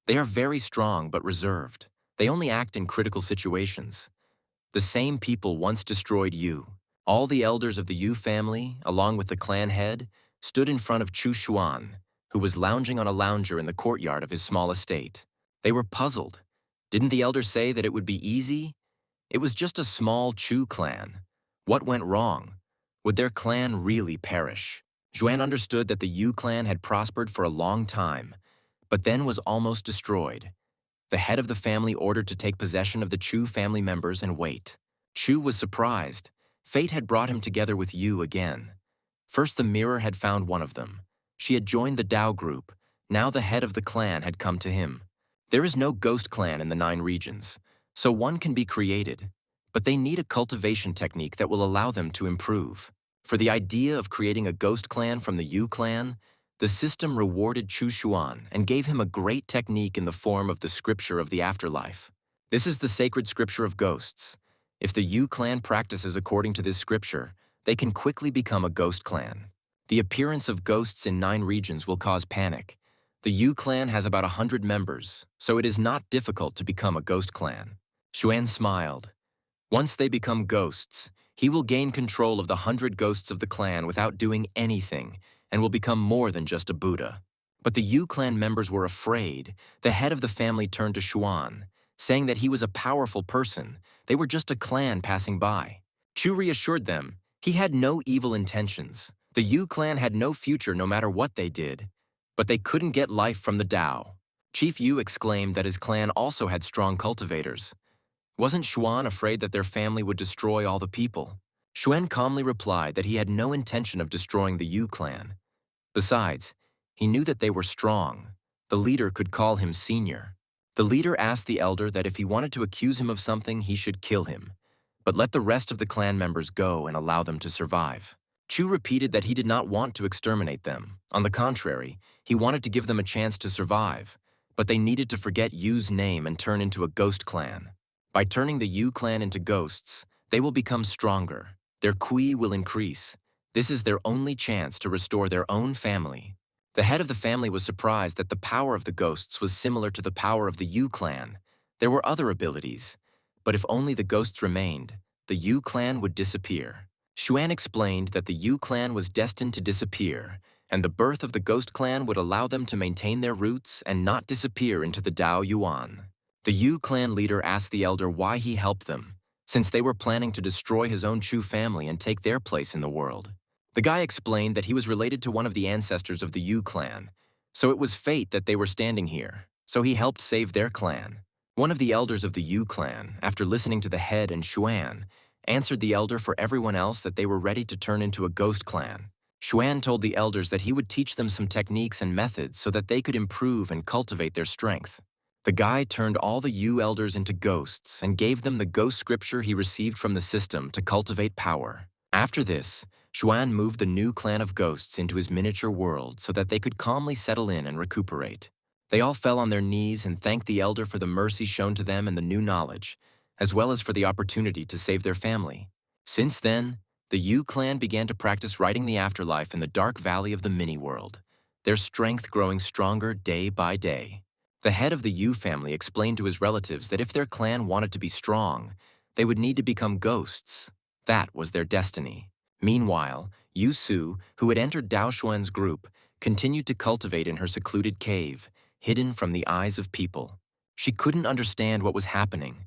They are very strong but reserved. They only act in critical situations. The same people once destroyed Yu. All the elders of the Yu family, along with the clan head, stood in front of Chu Xuan, who was lounging on a lounger in the courtyard of his small estate. They were puzzled. Didn't the elder say that it would be easy? It was just a small Chu clan. What went wrong? Would their clan really perish? Xuan understood that the Yu clan had prospered for a long time, but then was almost destroyed. The head of the family ordered to take possession of the Chu family members and wait. Chu was surprised. Fate had brought him together with Yu again. First, the mirror had found one of them. She had joined the Dao group. Now the head of the clan had come to him. There is no ghost clan in the 9 regions, so one can be created, but they need a cultivation technique that will allow them to improve. For the idea of creating a ghost clan from the Yu clan, the system rewarded Chu Xuan and gave him a great technique in the form of the scripture of the afterlife. This is the sacred scripture of ghosts. If the Yu clan practices according to this scripture, they can quickly become a ghost clan. The appearance of ghosts in 9 regions will cause panic. The Yu clan has about 100 members, so it is not difficult to become a ghost clan. Xuan smiled. Once they become ghosts, he will gain control of the 100 ghosts of the clan without doing anything, and will become more than just a Buddha. But the Yu clan members were afraid. The head of the family turned to Xuan, saying that he was a powerful person. They were just a clan passing by. Chu reassured them. He had no evil intentions. The Yu clan had no future no matter what they did. But they couldn't get life from the Dao. Chief Yu exclaimed that his clan also had strong cultivators. Wasn't Xuan afraid that their family would destroy all the people? Xuan calmly replied that he had no intention of destroying the Yu clan. Besides, he knew that they were strong. The leader could call him senior. The leader asked the elder that if he wanted to accuse him of something, he should kill him, but let the rest of the clan members go and allow them to survive. Chu repeated that he did not want to exterminate them. On the contrary, he wanted to give them a chance to survive, but they needed to forget Yu's name and turn into a ghost clan. By turning the Yu clan into ghosts, they will become stronger. Their Kui will increase. This is their only chance to restore their own family. The head of the family was surprised that the power of the ghosts was similar to the power of the Yu clan. There were other abilities, but if only the ghosts remained, the Yu clan would disappear. Xuan explained that the Yu clan was destined to disappear, and the birth of the ghost clan would allow them to maintain their roots and not disappear into the Dao Yuan. The Yu clan leader asked the elder why he helped them, since they were planning to destroy his own Chu family and take their place in the world. The guy explained that he was related to one of the ancestors of the Yu clan, so it was fate that they were standing here, so he helped save their clan. One of the elders of the Yu clan, after listening to the head and Xuan, answered the elder for everyone else that they were ready to turn into a ghost clan. Xuan told the elders that he would teach them some techniques and methods so that they could improve and cultivate their strength. The guy turned all the Yu elders into ghosts and gave them the ghost scripture he received from the system to cultivate power. After this, Xuan moved the new clan of ghosts into his miniature world so that they could calmly settle in and recuperate. They all fell on their knees and thanked the elder for the mercy shown to them and the new knowledge, as well as for the opportunity to save their family. Since then, The Yu clan began to practice writing the afterlife in the dark valley of the mini-world, their strength growing stronger day by day. The head of the Yu family explained to his relatives that if their clan wanted to be strong, they would need to become ghosts. That was their destiny. Meanwhile, Yu Su, who had entered Dao Xuan's group, continued to cultivate in her secluded cave, hidden from the eyes of people. She couldn't understand what was happening,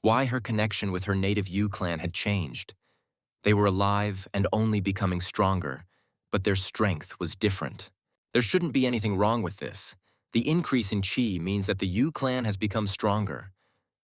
why her connection with her native Yu clan had changed. They were alive and only becoming stronger, but their strength was different. There shouldn't be anything wrong with this. The increase in Qi means that the Yu clan has become stronger.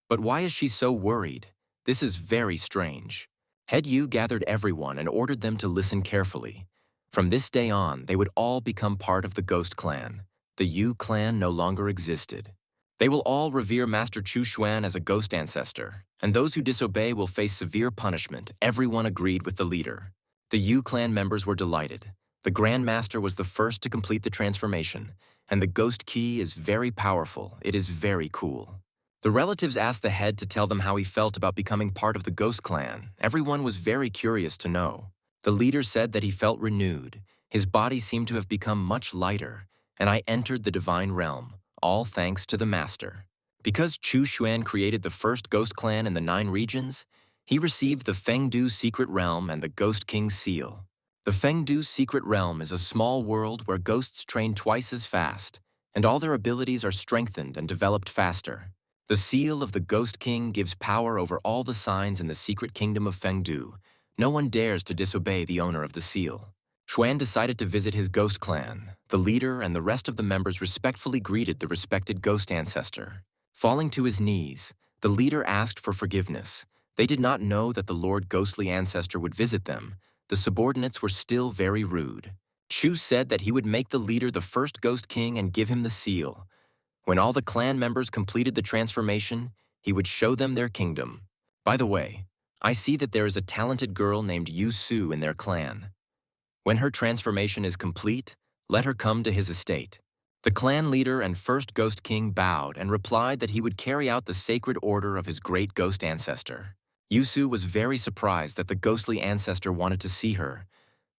But why is she so worried? This is very strange. Head Yu gathered everyone and ordered them to listen carefully. From this day on, they would all become part of the Ghost Clan. The Yu clan no longer existed. They will all revere Master Chu Xuan as a ghost ancestor, and those who disobey will face severe punishment. Everyone agreed with the leader. The Yu clan members were delighted. The Grand Master was the first to complete the transformation, and the ghost key is very powerful. It is very cool. The relatives asked the head to tell them how he felt about becoming part of the Ghost Clan. Everyone was very curious to know. The leader said that he felt renewed. His body seemed to have become much lighter, and I entered the divine realm, all thanks to the Master. Because Chu Xuan created the first Ghost Clan in the 9 regions, he received the Fengdu Secret Realm and the Ghost King's Seal. The Fengdu Secret Realm is a small world where ghosts train twice as fast, and all their abilities are strengthened and developed faster. The Seal of the Ghost King gives power over all the signs in the secret kingdom of Fengdu. No one dares to disobey the owner of the seal. Xuan decided to visit his ghost clan. The leader and the rest of the members respectfully greeted the respected ghost ancestor. Falling to his knees, the leader asked for forgiveness. They did not know that the Lord Ghostly Ancestor would visit them. The subordinates were still very rude. Chu said that he would make the leader the first Ghost King and give him the seal. When all the clan members completed the transformation, he would show them their kingdom. By the way, I see that there is a talented girl named Yu Su in their clan. When her transformation is complete, let her come to his estate. The clan leader and first Ghost King bowed and replied that he would carry out the sacred order of his great ghost ancestor. Yu Su was very surprised that the ghostly ancestor wanted to see her.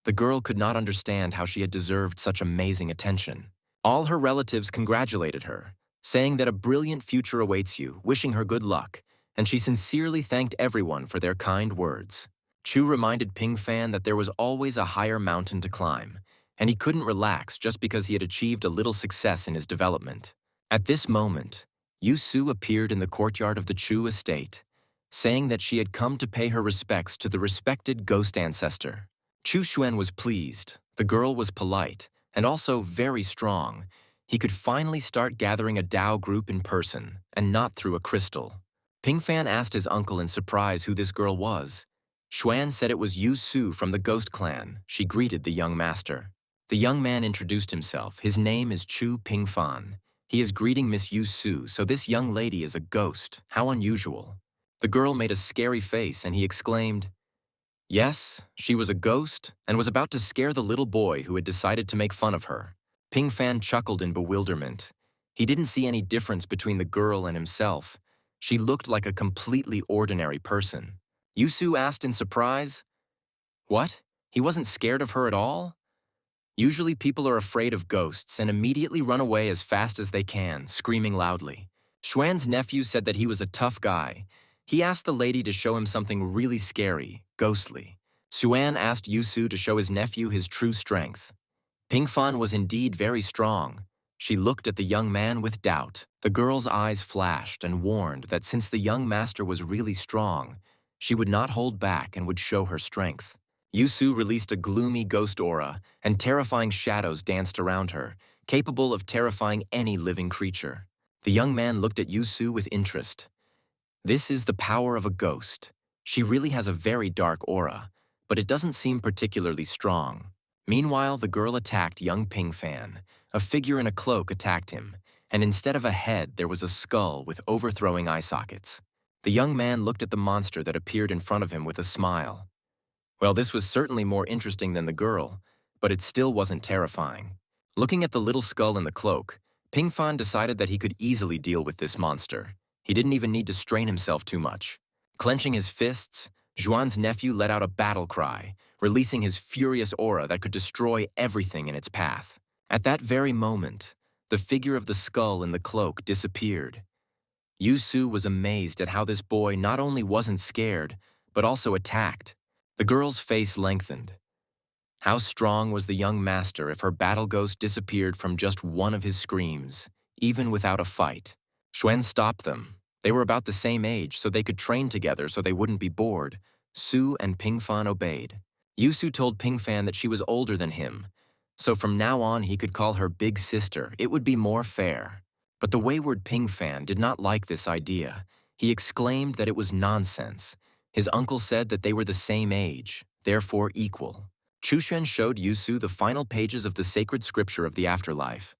The girl could not understand how she had deserved such amazing attention. All her relatives congratulated her, saying that a brilliant future awaits you, wishing her good luck, and she sincerely thanked everyone for their kind words. Chu reminded Ping Fan that there was always a higher mountain to climb, and he couldn't relax just because he had achieved a little success in his development. At this moment, Yu Su appeared in the courtyard of the Chu estate, saying that she had come to pay her respects to the respected ghost ancestor. Chu Xuan was pleased. The girl was polite, and also very strong. He could finally start gathering a Dao group in person, and not through a crystal. Ping Fan asked his uncle in surprise who this girl was. Xuan said it was Yu Su from the Ghost Clan. She greeted the young master. The young man introduced himself. His name is Chu Ping Fan. He is greeting Miss Yu Su, so this young lady is a ghost. How unusual. The girl made a scary face and he exclaimed, "Yes, she was a ghost," and was about to scare the little boy who had decided to make fun of her. Ping Fan chuckled in bewilderment. He didn't see any difference between the girl and himself. She looked like a completely ordinary person. Yu Su asked in surprise, "What? He wasn't scared of her at all?" Usually people are afraid of ghosts and immediately run away as fast as they can, screaming loudly. Xuan's nephew said that he was a tough guy. He asked the lady to show him something really scary, ghostly. Xuan asked Yu Su to show his nephew his true strength. Ping Fan was indeed very strong. She looked at the young man with doubt. The girl's eyes flashed and warned that since the young master was really strong, she would not hold back and would show her strength. Yu Su released a gloomy ghost aura, and terrifying shadows danced around her, capable of terrifying any living creature. The young man looked at Yu Su with interest. This is the power of a ghost. She really has a very dark aura, but it doesn't seem particularly strong. Meanwhile, the girl attacked young Ping Fan. A figure in a cloak attacked him, and instead of a head, there was a skull with overthrowing eye sockets. The young man looked at the monster that appeared in front of him with a smile. Well, this was certainly more interesting than the girl, but it still wasn't terrifying. Looking at the little skull in the cloak, Ping Fan decided that he could easily deal with this monster. He didn't even need to strain himself too much. Clenching his fists, Zhuan's nephew let out a battle cry, releasing his furious aura that could destroy everything in its path. At that very moment, the figure of the skull in the cloak disappeared. Yusu was amazed at how this boy not only wasn't scared, but also attacked. The girl's face lengthened. How strong was the young master if her battle ghost disappeared from just one of his screams, even without a fight? Xuan stopped them. They were about the same age, so they could train together so they wouldn't be bored. Su and Pingfan obeyed. Yusu told Pingfan that she was older than him, so from now on he could call her big sister. It would be more fair. But the wayward Pingfan did not like this idea. He exclaimed that it was nonsense. His uncle said that they were the same age, therefore equal. Chushen showed Yusu the final pages of the sacred scripture of the afterlife.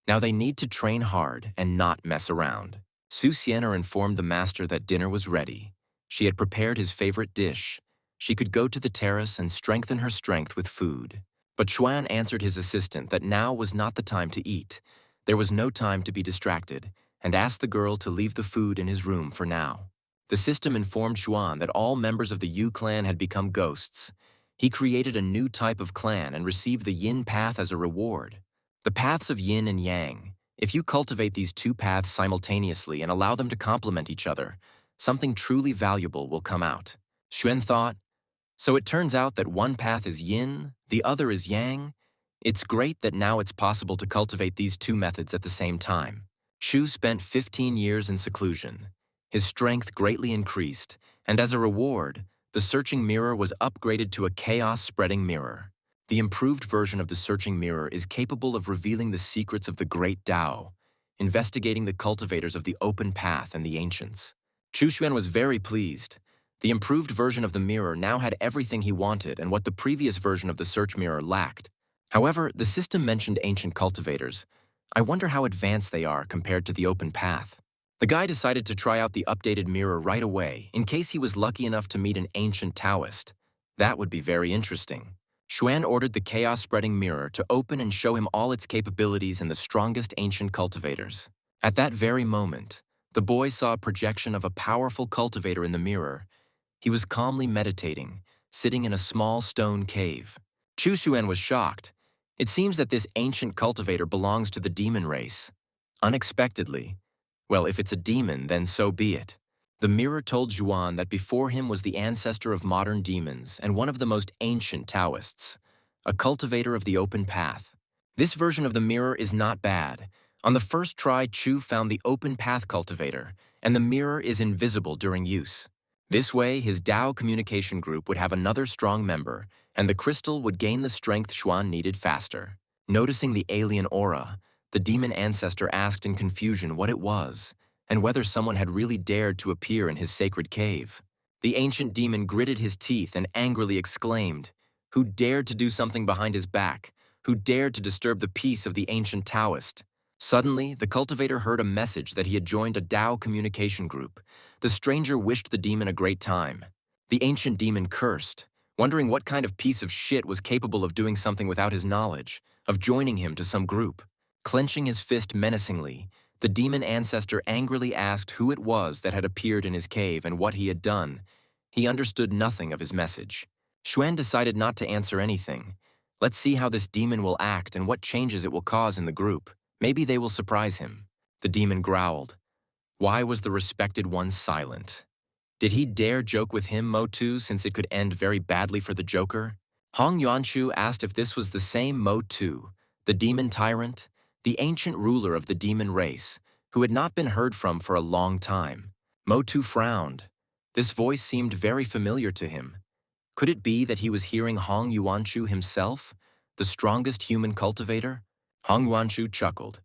Now they need to train hard and not mess around. Su Xian'er informed the master that dinner was ready. She had prepared his favorite dish. She could go to the terrace and strengthen her strength with food. But Xuan answered his assistant that now was not the time to eat. There was no time to be distracted, and asked the girl to leave the food in his room for now. The system informed Xuan that all members of the Yu clan had become ghosts. He created a new type of clan and received the Yin path as a reward. The paths of Yin and Yang. If you cultivate these two paths simultaneously and allow them to complement each other, something truly valuable will come out. Xuan thought, so it turns out that one path is Yin, the other is Yang. It's great that now it's possible to cultivate these two methods at the same time. Chu spent 15 years in seclusion. His strength greatly increased, and as a reward, the searching mirror was upgraded to a chaos-spreading mirror. The improved version of the searching mirror is capable of revealing the secrets of the great Tao, investigating the cultivators of the open path and the ancients. Chu Xuan was very pleased. The improved version of the mirror now had everything he wanted and what the previous version of the search mirror lacked. However, the system mentioned ancient cultivators. I wonder how advanced they are compared to the open path. The guy decided to try out the updated mirror right away, in case he was lucky enough to meet an ancient Taoist. That would be very interesting. Xuan ordered the chaos-spreading mirror to open and show him all its capabilities and the strongest ancient cultivators. At that very moment, the boy saw a projection of a powerful cultivator in the mirror. He was calmly meditating, sitting in a small stone cave. Chu Xuan was shocked. It seems that this ancient cultivator belongs to the demon race. Unexpectedly. Well, if it's a demon, then so be it. The mirror told Zhuan that before him was the ancestor of modern demons and one of the most ancient Taoists, a cultivator of the open path. This version of the mirror is not bad. On the first try, Chu found the open path cultivator, and the mirror is invisible during use. This way, his Dao communication group would have another strong member, and the crystal would gain the strength Xuan needed faster. Noticing the alien aura, the demon ancestor asked in confusion what it was, and whether someone had really dared to appear in his sacred cave. The ancient demon gritted his teeth and angrily exclaimed, "Who dared to do something behind his back? Who dared to disturb the peace of the ancient Taoist?" Suddenly, the cultivator heard a message that he had joined a Dao communication group. The stranger wished the demon a great time. The ancient demon cursed, wondering what kind of piece of shit was capable of doing something without his knowledge, of joining him to some group. Clenching his fist menacingly, the demon ancestor angrily asked who it was that had appeared in his cave and what he had done. He understood nothing of his message. Xuan decided not to answer anything. Let's see how this demon will act and what changes it will cause in the group. Maybe they will surprise him. The demon growled. Why was the respected one silent? Did he dare joke with him, Motu, since it could end very badly for the Joker? Hong Yuanchu asked if this was the same Motu, the demon tyrant, the ancient ruler of the demon race, who had not been heard from for a long time. Motu frowned. This voice seemed very familiar to him. Could it be that he was hearing Hong Yuanchu himself, the strongest human cultivator? Hong Yuanchu chuckled.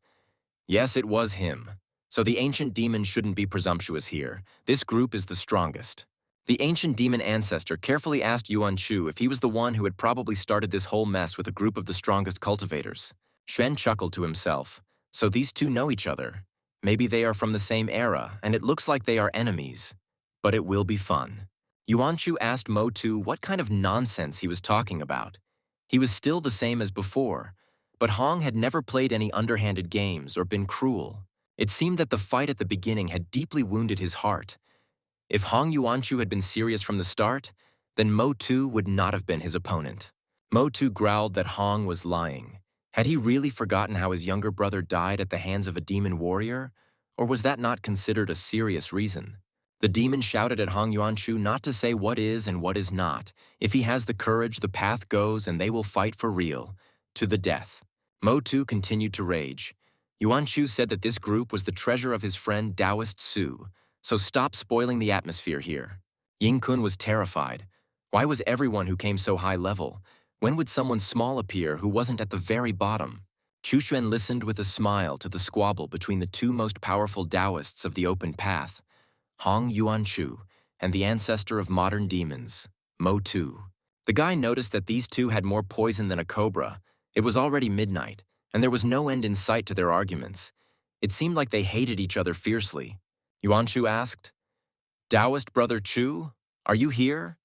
Yes, it was him. So the ancient demon shouldn't be presumptuous here. This group is the strongest. The ancient demon ancestor carefully asked Yuan Chu if he was the one who had probably started this whole mess with a group of the strongest cultivators. Xuan chuckled to himself. So these two know each other. Maybe they are from the same era, and it looks like they are enemies. But it will be fun. Yuan Chu asked Mo Tu what kind of nonsense he was talking about. He was still the same as before, but Hong had never played any underhanded games or been cruel. It seemed that the fight at the beginning had deeply wounded his heart. If Hong Yuanchu had been serious from the start, then Mo Tu would not have been his opponent. Mo Tu growled that Hong was lying. Had he really forgotten how his younger brother died at the hands of a demon warrior? Or was that not considered a serious reason? The demon shouted at Hong Yuanchu not to say what is and what is not. If he has the courage, the path goes, and they will fight for real, to the death. Mo Tu continued to rage. Yuanchu said that this group was the treasure of his friend Taoist Su, so stop spoiling the atmosphere here. Ying Kun was terrified. Why was everyone who came so high level? When would someone small appear who wasn't at the very bottom? Chu Xuan listened with a smile to the squabble between the two most powerful Taoists of the open path, Hong Yuanchu and the ancestor of modern demons, Mo Tu. The guy noticed that these two had more poison than a cobra. It was already midnight, and there was no end in sight to their arguments. It seemed like they hated each other fiercely. Yuanchu asked, "Taoist brother Chu, are you here?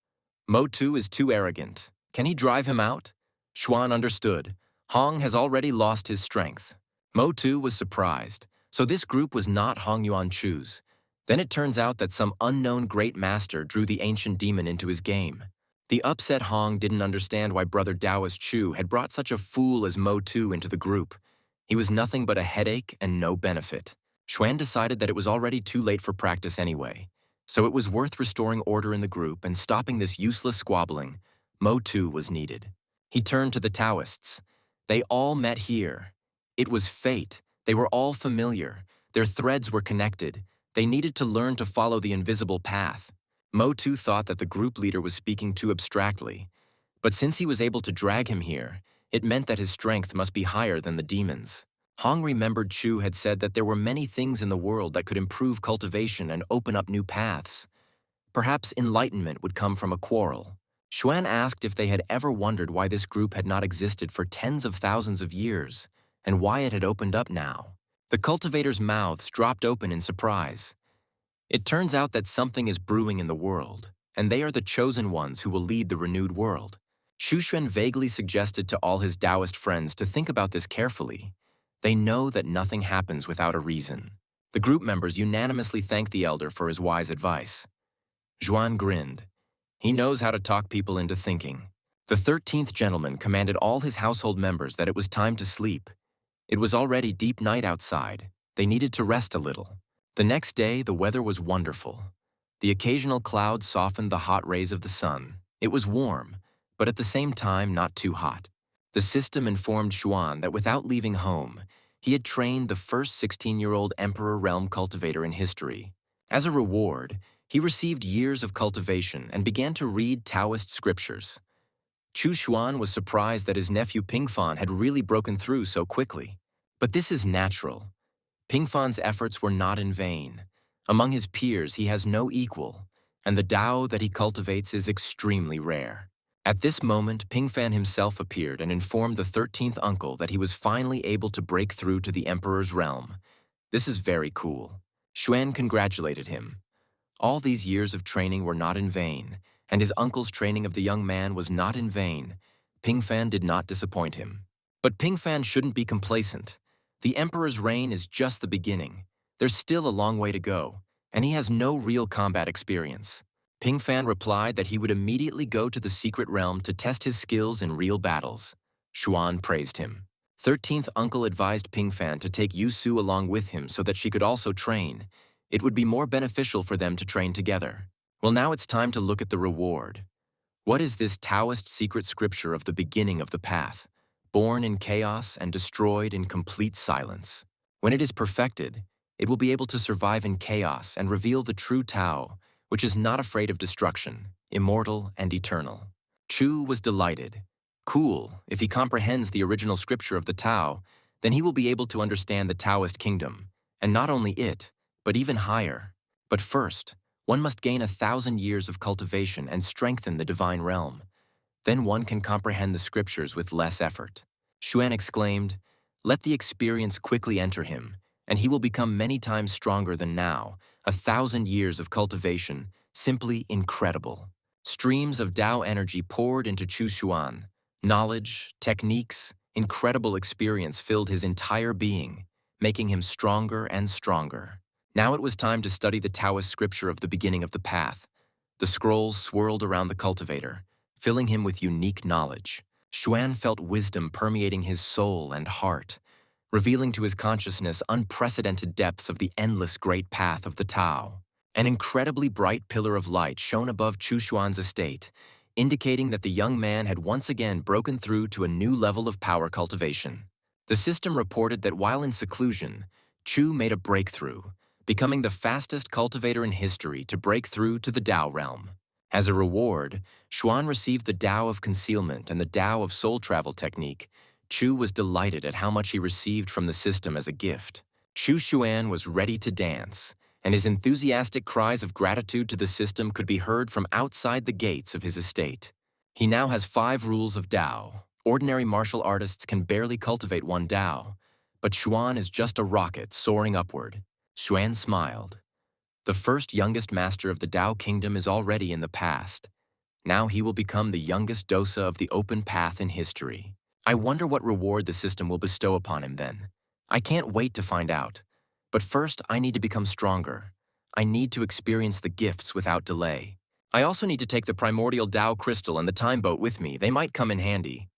Mo Tu is too arrogant. Can he drive him out?" Xuan understood. Hong has already lost his strength. Mo Tu was surprised. So this group was not Hong Yuanchu's. Then it turns out that some unknown great master drew the ancient demon into his game. The upset Hong didn't understand why brother Taoist Chu had brought such a fool as Mo Tu into the group. He was nothing but a headache and no benefit. Xuan decided that it was already too late for practice anyway, so it was worth restoring order in the group and stopping this useless squabbling. Mo Tu was needed. He turned to the Taoists. They all met here. It was fate. They were all familiar. Their threads were connected. They needed to learn to follow the invisible path. Mo Tu thought that the group leader was speaking too abstractly, but since he was able to drag him here, it meant that his strength must be higher than the demons. Hong remembered Chu had said that there were many things in the world that could improve cultivation and open up new paths. Perhaps enlightenment would come from a quarrel. Xuan asked if they had ever wondered why this group had not existed for tens of thousands of years, and why it had opened up now. The cultivators' mouths dropped open in surprise. It turns out that something is brewing in the world, and they are the chosen ones who will lead the renewed world. Xu Xuan vaguely suggested to all his Taoist friends to think about this carefully. They know that nothing happens without a reason. The group members unanimously thanked the elder for his wise advice. Zhuan grinned. He knows how to talk people into thinking. The 13th gentleman commanded all his household members that it was time to sleep. It was already deep night outside. They needed to rest a little. The next day, the weather was wonderful. The occasional cloud softened the hot rays of the sun. It was warm, but at the same time not too hot. The system informed Xuan that without leaving home, he had trained the first 16-year-old Emperor Realm cultivator in history. As a reward, he received years of cultivation and began to read Taoist scriptures. Chu Xuan was surprised that his nephew Pingfan had really broken through so quickly. But this is natural. Pingfan's efforts were not in vain. Among his peers, he has no equal, and the Tao that he cultivates is extremely rare. At this moment, Pingfan himself appeared and informed the 13th uncle that he was finally able to break through to the Emperor's realm. This is very cool. Xuan congratulated him. All these years of training were not in vain, and his uncle's training of the young man was not in vain. Pingfan did not disappoint him. But Pingfan shouldn't be complacent. The Emperor's reign is just the beginning. There's still a long way to go, and he has no real combat experience. Pingfan replied that he would immediately go to the secret realm to test his skills in real battles. Xuan praised him. 13th uncle advised Pingfan to take Yusu along with him so that she could also train. It would be more beneficial for them to train together. Well, now it's time to look at the reward. What is this Taoist secret scripture of the beginning of the path, born in chaos and destroyed in complete silence? When it is perfected, it will be able to survive in chaos and reveal the true Tao, which is not afraid of destruction, immortal and eternal. Chu was delighted. Cool, if he comprehends the original scripture of the Tao, then he will be able to understand the Taoist kingdom, and not only it, but even higher. But first, one must gain 1,000 years of cultivation and strengthen the divine realm. Then one can comprehend the scriptures with less effort. Xuan exclaimed, "Let the experience quickly enter him, and he will become many times stronger than now. 1,000 years of cultivation, simply incredible." Streams of Tao energy poured into Chu Xuan. Knowledge, techniques, incredible experience filled his entire being, making him stronger and stronger. Now it was time to study the Taoist scripture of the beginning of the path. The scrolls swirled around the cultivator, filling him with unique knowledge. Xuan felt wisdom permeating his soul and heart, revealing to his consciousness unprecedented depths of the endless great path of the Tao. An incredibly bright pillar of light shone above Chu Xuan's estate, indicating that the young man had once again broken through to a new level of power cultivation. The system reported that while in seclusion, Chu made a breakthrough, becoming the fastest cultivator in history to break through to the Tao realm. As a reward, Xuan received the Tao of Concealment and the Tao of Soul Travel technique. Chu was delighted at how much he received from the system as a gift. Chu Xuan was ready to dance, and his enthusiastic cries of gratitude to the system could be heard from outside the gates of his estate. He now has 5 rules of Tao. Ordinary martial artists can barely cultivate one Tao, but Xuan is just a rocket soaring upward. Xuan smiled. The first youngest master of the Tao kingdom is already in the past. Now he will become the youngest dosa of the open path in history. I wonder what reward the system will bestow upon him then. I can't wait to find out. But first, I need to become stronger. I need to experience the gifts without delay. I also need to take the primordial Tao crystal and the time boat with me. They might come in handy.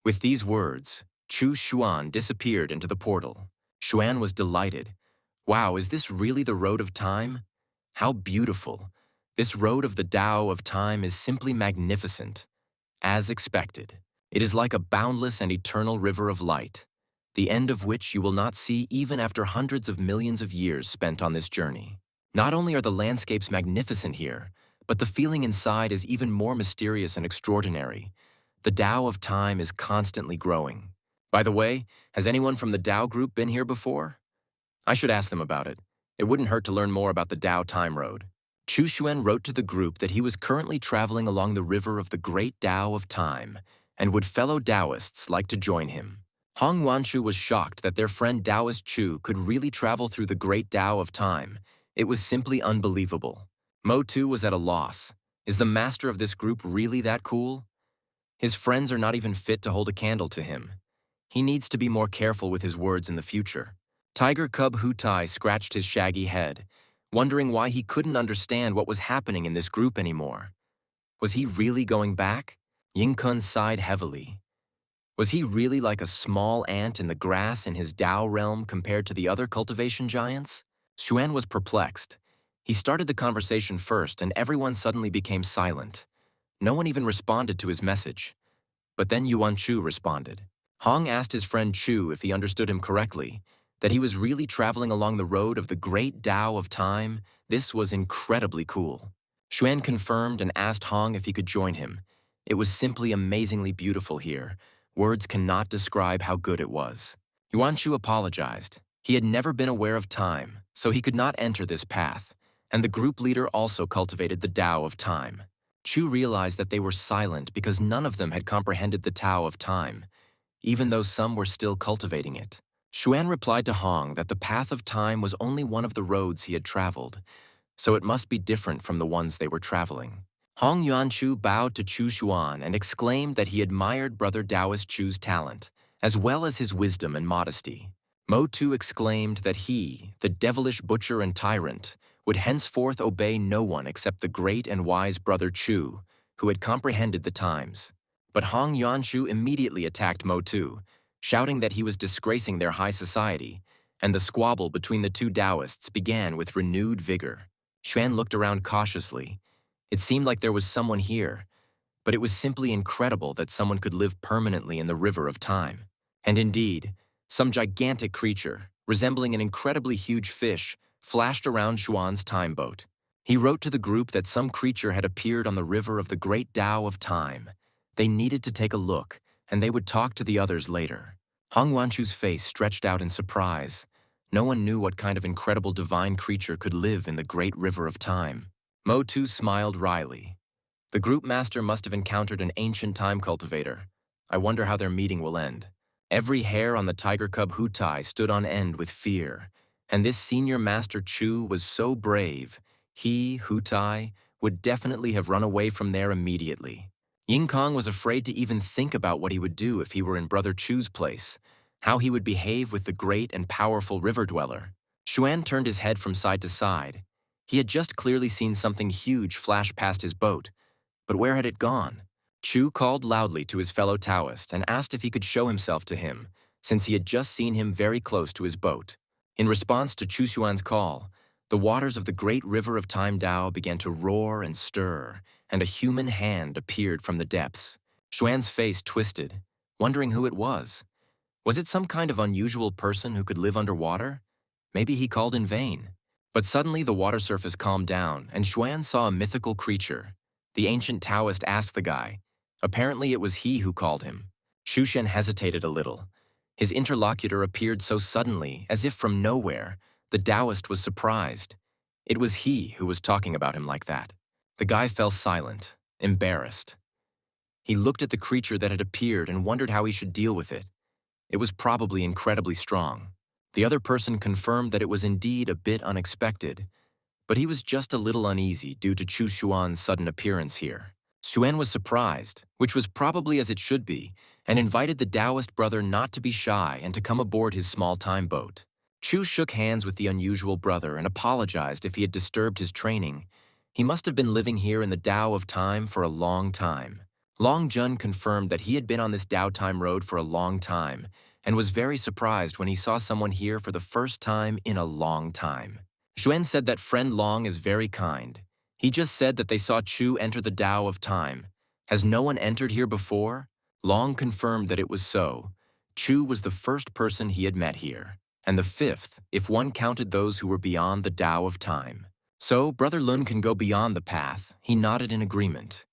With these words, Chu Xuan disappeared into the portal. Xuan was delighted. Wow, is this really the road of time? How beautiful. This road of the Tao of time is simply magnificent. As expected, it is like a boundless and eternal river of light, the end of which you will not see even after hundreds of millions of years spent on this journey. Not only are the landscapes magnificent here, but the feeling inside is even more mysterious and extraordinary. The Tao of time is constantly growing. By the way, has anyone from the Tao group been here before? I should ask them about it. It wouldn't hurt to learn more about the Tao Time Road. Chu Xuan wrote to the group that he was currently traveling along the river of the great Tao of time, and would fellow Taoists like to join him. Hong Yuanshu was shocked that their friend Taoist Chu could really travel through the great Tao of time. It was simply unbelievable. Mo Tu was at a loss. Is the master of this group really that cool? His friends are not even fit to hold a candle to him. He needs to be more careful with his words in the future. Tiger Cub Hutai scratched his shaggy head, wondering why he couldn't understand what was happening in this group anymore. Was he really going back? Yingkun sighed heavily. Was he really like a small ant in the grass in his Tao realm compared to the other cultivation giants? Xuan was perplexed. He started the conversation first, and everyone suddenly became silent. No one even responded to his message. But then Yuan Chu responded. Hong asked his friend Chu if he understood him correctly, that he was really traveling along the road of the great Tao of time. This was incredibly cool. Xuan confirmed and asked Hong if he could join him. It was simply amazingly beautiful here. Words cannot describe how good it was. Yuanshu apologized. He had never been aware of time, so he could not enter this path, and the group leader also cultivated the Tao of time. Chu realized that they were silent because none of them had comprehended the Tao of time, even though some were still cultivating it. Xuan replied to Hong that the path of time was only one of the roads he had traveled, so it must be different from the ones they were traveling. Hong Yuanshu bowed to Chu Xuan and exclaimed that he admired Brother Taoist Chu's talent, as well as his wisdom and modesty. Mo Tu exclaimed that he, the devilish butcher and tyrant, would henceforth obey no one except the great and wise Brother Chu, who had comprehended the times. But Hong Yuanshu immediately attacked Mo Tu, shouting that he was disgracing their high society, and the squabble between the two Taoists began with renewed vigor. Xuan looked around cautiously. It seemed like there was someone here, but it was simply incredible that someone could live permanently in the river of time. And indeed, some gigantic creature, resembling an incredibly huge fish, flashed around Xuan's time boat. He wrote to the group that some creature had appeared on the river of the great Tao of time. They needed to take a look, and they would talk to the others later. Hong Wanshu's face stretched out in surprise. No one knew what kind of incredible divine creature could live in the great river of time. Mo Tu smiled wryly. The group master must have encountered an ancient time cultivator. I wonder how their meeting will end. Every hair on the tiger cub Hutai stood on end with fear, and this senior master Chu was so brave. He, Hutai, would definitely have run away from there immediately. Ying Kong was afraid to even think about what he would do if he were in Brother Chu's place, how he would behave with the great and powerful river dweller. Xuan turned his head from side to side. He had just clearly seen something huge flash past his boat, but where had it gone? Chu called loudly to his fellow Taoist and asked if he could show himself to him, since he had just seen him very close to his boat. In response to Chu Xuan's call, the waters of the great river of Time Dao began to roar and stir, and a human hand appeared from the depths. Xuan's face twisted, wondering who it was. Was it some kind of unusual person who could live underwater? Maybe he called in vain. But suddenly the water surface calmed down, and Xuan saw a mythical creature. The ancient Taoist asked the guy. Apparently it was he who called him. Xu Shen hesitated a little. His interlocutor appeared so suddenly, as if from nowhere. The Taoist was surprised. It was he who was talking about him like that. The guy fell silent, embarrassed. He looked at the creature that had appeared and wondered how he should deal with it. It was probably incredibly strong. The other person confirmed that it was indeed a bit unexpected, but he was just a little uneasy due to Chu Xuan's sudden appearance here. Xuan was surprised, which was probably as it should be, and invited the Taoist brother not to be shy and to come aboard his small time boat. Chu shook hands with the unusual brother and apologized if he had disturbed his training. He must have been living here in the Tao of Time for a long time. Long Jun confirmed that he had been on this Tao Time road for a long time, and was very surprised when he saw someone here for the first time in a long time. Xuan said that friend Long is very kind. He just said that they saw Chu enter the Tao of Time. Has no one entered here before? Long confirmed that it was so. Chu was the first person he had met here, and the fifth, if one counted those who were beyond the Tao of Time. So, Brother Lun can go beyond the path. He nodded in agreement.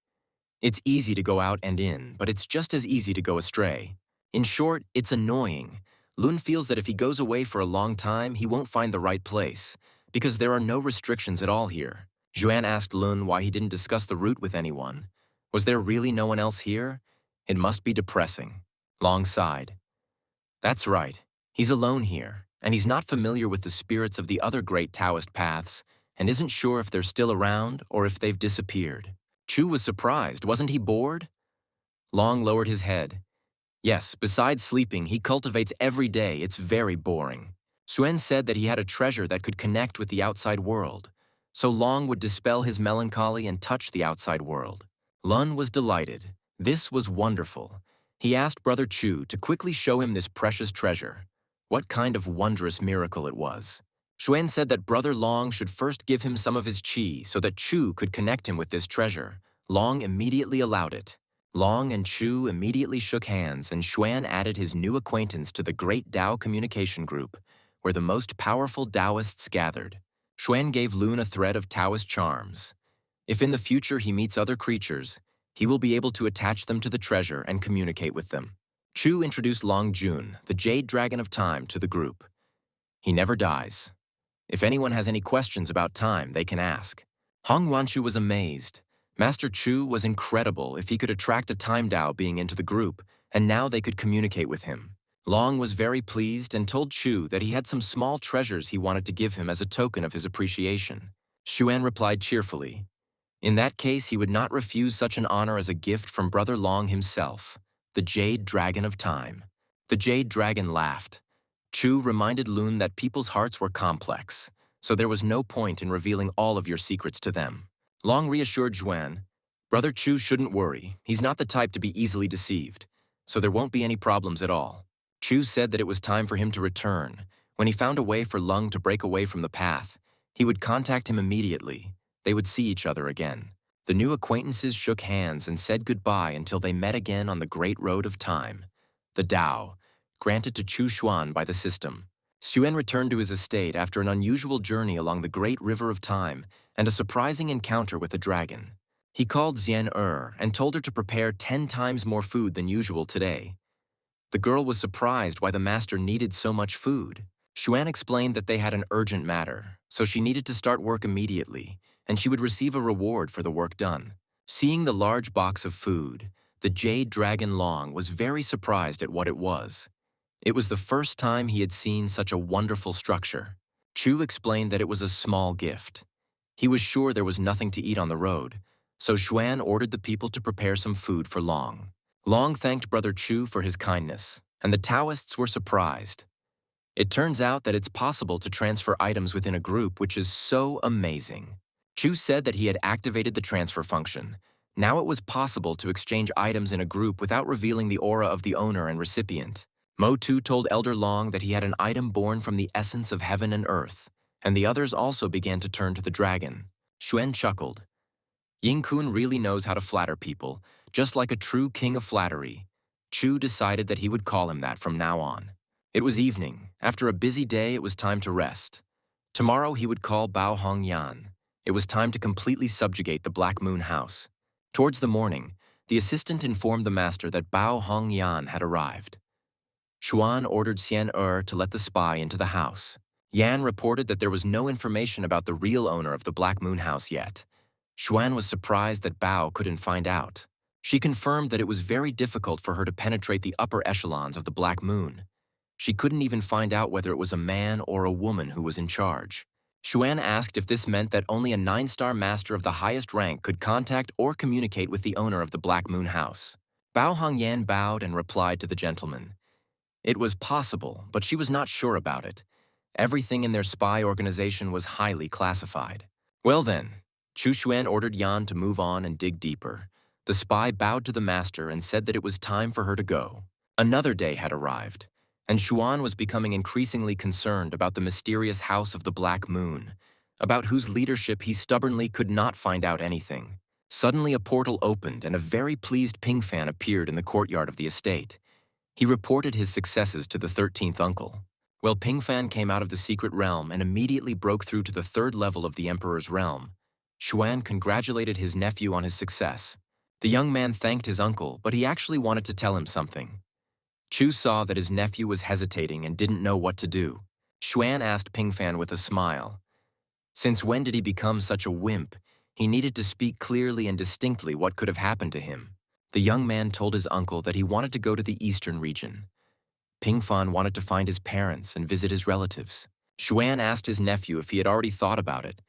It's easy to go out and in, but it's just as easy to go astray. In short, it's annoying. Lun feels that if he goes away for a long time, he won't find the right place, because there are no restrictions at all here. Xuan asked Lun why he didn't discuss the route with anyone. Was there really no one else here? It must be depressing. Long sighed. That's right. He's alone here, and he's not familiar with the spirits of the other great Taoist paths, and isn't sure if they're still around or if they've disappeared. Chu was surprised. Wasn't he bored? Long lowered his head. Yes, besides sleeping, he cultivates every day. It's very boring. Xuan said that he had a treasure that could connect with the outside world, so Long would dispel his melancholy and touch the outside world. Lun was delighted. This was wonderful. He asked Brother Chu to quickly show him this precious treasure. What kind of wondrous miracle it was. Xuan said that Brother Long should first give him some of his qi so that Chu could connect him with this treasure. Long immediately allowed it. Long and Chu immediately shook hands, and Xuan added his new acquaintance to the great Tao communication group, where the most powerful Taoists gathered. Xuan gave Lun a thread of Taoist charms. If in the future he meets other creatures, he will be able to attach them to the treasure and communicate with them. Chu introduced Long Jun, the Jade Dragon of Time, to the group. He never dies. If anyone has any questions about time, they can ask. Hong Wanchu was amazed. Master Chu was incredible if he could attract a time Dao being into the group, and now they could communicate with him. Long was very pleased and told Chu that he had some small treasures he wanted to give him as a token of his appreciation. Xuan replied cheerfully. In that case, he would not refuse such an honor as a gift from Brother Long himself, the Jade Dragon of Time. The Jade Dragon laughed. Chu reminded Lun that people's hearts were complex, so there was no point in revealing all of your secrets to them. Long reassured Xuan, Brother Chu shouldn't worry. He's not the type to be easily deceived, so there won't be any problems at all. Chu said that it was time for him to return. When he found a way for Lung to break away from the path, he would contact him immediately. They would see each other again. The new acquaintances shook hands and said goodbye until they met again on the great road of time, the Tao, granted to Chu Xuan by the system. Xuan returned to his estate after an unusual journey along the great river of time and a surprising encounter with a dragon. He called Xian and told her to prepare 10 times more food than usual today. The girl was surprised why the master needed so much food. Xuan explained that they had an urgent matter, so she needed to start work immediately, and she would receive a reward for the work done. Seeing the large box of food, the Jade Dragon Long was very surprised at what it was. It was the first time he had seen such a wonderful structure. Chu explained that it was a small gift. He was sure there was nothing to eat on the road, so Xuan ordered the people to prepare some food for Long. Long thanked Brother Chu for his kindness, and the Taoists were surprised. It turns out that it's possible to transfer items within a group, which is so amazing. Chu said that he had activated the transfer function. Now it was possible to exchange items in a group without revealing the aura of the owner and recipient. Mo Tu told Elder Long that he had an item born from the essence of heaven and earth, and the others also began to turn to the dragon. Xuan chuckled. Ying-kun really knows how to flatter people, just like a true king of flattery. Chu decided that he would call him that from now on. It was evening. After a busy day, it was time to rest. Tomorrow he would call Bao Hong Yan. It was time to completely subjugate the Black Moon House. Towards the morning, the assistant informed the master that Bao Hong Yan had arrived. Xuan ordered Xian to let the spy into the house. Yan reported that there was no information about the real owner of the Black Moon House yet. Xuan was surprised that Bao couldn't find out. She confirmed that it was very difficult for her to penetrate the upper echelons of the Black Moon. She couldn't even find out whether it was a man or a woman who was in charge. Xuan asked if this meant that only a 9-star master of the highest rank could contact or communicate with the owner of the Black Moon House. Bao Hongyan bowed and replied to the gentleman. It was possible, but she was not sure about it. Everything in their spy organization was highly classified. Well then, Chu Xuan ordered Yan to move on and dig deeper. The spy bowed to the master and said that it was time for her to go. Another day had arrived, and Xuan was becoming increasingly concerned about the mysterious House of the Black Moon, about whose leadership he stubbornly could not find out anything. Suddenly a portal opened and a very pleased Pingfan appeared in the courtyard of the estate. He reported his successes to the 13th uncle. Well, Pingfan came out of the secret realm and immediately broke through to the 3rd level of the emperor's realm. Xuan congratulated his nephew on his success. The young man thanked his uncle, but he actually wanted to tell him something. Chu saw that his nephew was hesitating and didn't know what to do. Xuan asked Pingfan with a smile. Since when did he become such a wimp? He needed to speak clearly and distinctly what could have happened to him. The young man told his uncle that he wanted to go to the eastern region. Pingfan wanted to find his parents and visit his relatives. Xuan asked his nephew if he had already thought about it.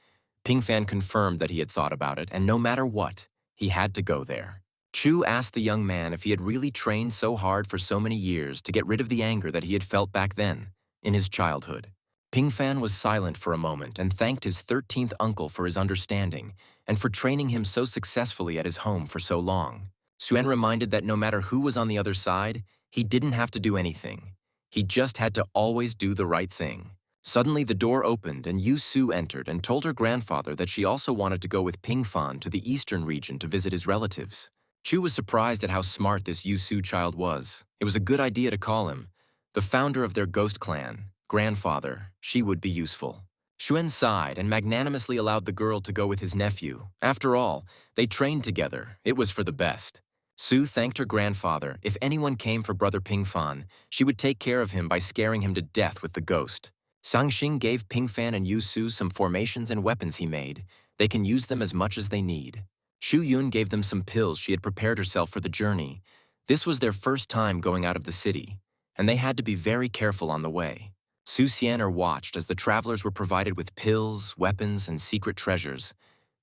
Pingfan confirmed that he had thought about it, and no matter what, he had to go there. Chu asked the young man if he had really trained so hard for so many years to get rid of the anger that he had felt back then, in his childhood. Pingfan was silent for a moment and thanked his 13th uncle for his understanding and for training him so successfully at his home for so long. Xuan reminded that no matter who was on the other side, he didn't have to do anything. He just had to always do the right thing. Suddenly the door opened and Yu Su entered and told her grandfather that she also wanted to go with Pingfan to the eastern region to visit his relatives. Chu was surprised at how smart this Yu Su child was. It was a good idea to call him. The founder of their ghost clan, grandfather, she would be useful. Xuan sighed and magnanimously allowed the girl to go with his nephew. After all, they trained together. It was for the best. Su thanked her grandfather. If anyone came for Brother Pingfan, she would take care of him by scaring him to death with the ghost. Sangxing gave Pingfan and Yu Su some formations and weapons he made. They can use them as much as they need. Shu Yun gave them some pills she had prepared herself for the journey. This was their first time going out of the city, and they had to be very careful on the way. Su Xianer watched as the travelers were provided with pills, weapons, and secret treasures.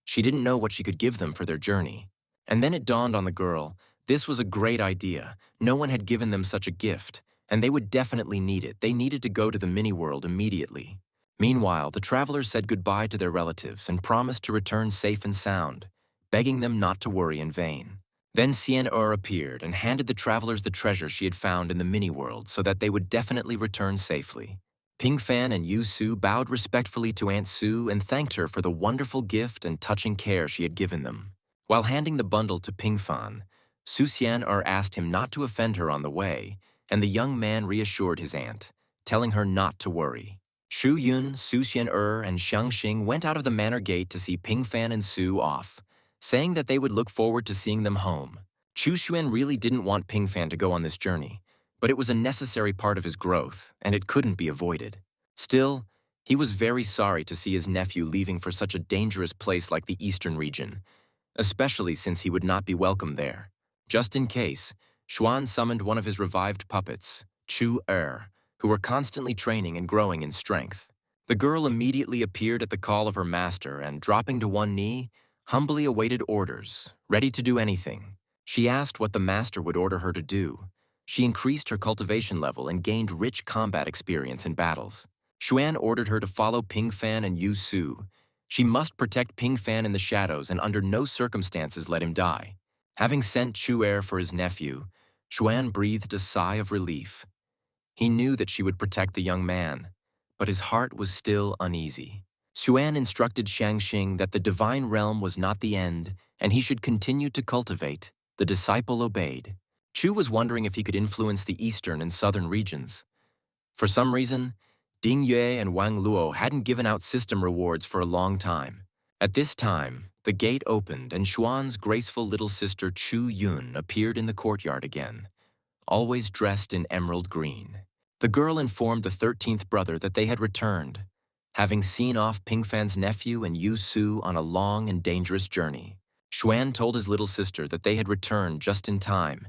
She didn't know what she could give them for their journey. And then it dawned on the girl, this was a great idea. No one had given them such a gift, and they would definitely need it. They needed to go to the mini-world immediately. Meanwhile, the travelers said goodbye to their relatives and promised to return safe and sound, begging them not to worry in vain. Then Xian appeared and handed the travelers the treasure she had found in the mini-world so that they would definitely return safely. Pingfan and Yu Su bowed respectfully to Aunt Su and thanked her for the wonderful gift and touching care she had given them. While handing the bundle to Pingfan, Su Xian asked him not to offend her on the way, and the young man reassured his aunt, telling her not to worry. Shu Yun, Su Xian and Xiang Xing went out of the manor gate to see Pingfan and Su off, saying that they would look forward to seeing them home. Chu Xuan really didn't want Pingfan to go on this journey, but it was a necessary part of his growth, and it couldn't be avoided. Still, he was very sorry to see his nephew leaving for such a dangerous place like the eastern region, especially since he would not be welcome there. Just in case, Xuan summoned one of his revived puppets, Chu who were constantly training and growing in strength. The girl immediately appeared at the call of her master and, dropping to one knee, humbly awaited orders, ready to do anything. She asked what the master would order her to do. She increased her cultivation level and gained rich combat experience in battles. Xuan ordered her to follow Ping Fan and Yu Su. She must protect Ping Fan in the shadows and under no circumstances let him die. Having sent Chu Er for his nephew, Xuan breathed a sigh of relief. He knew that she would protect the young man, but his heart was still uneasy. Xuan instructed Shangxing that the divine realm was not the end, and he should continue to cultivate. The disciple obeyed. Chu was wondering if he could influence the eastern and southern regions. For some reason, Ding Yue and Wang Luo hadn't given out system rewards for a long time. At this time, the gate opened and Xuan's graceful little sister Chu Yun appeared in the courtyard again, always dressed in emerald green. The girl informed the 13th brother that they had returned, having seen off Ping Fan's nephew and Yu Su on a long and dangerous journey. Xuan told his little sister that they had returned just in time.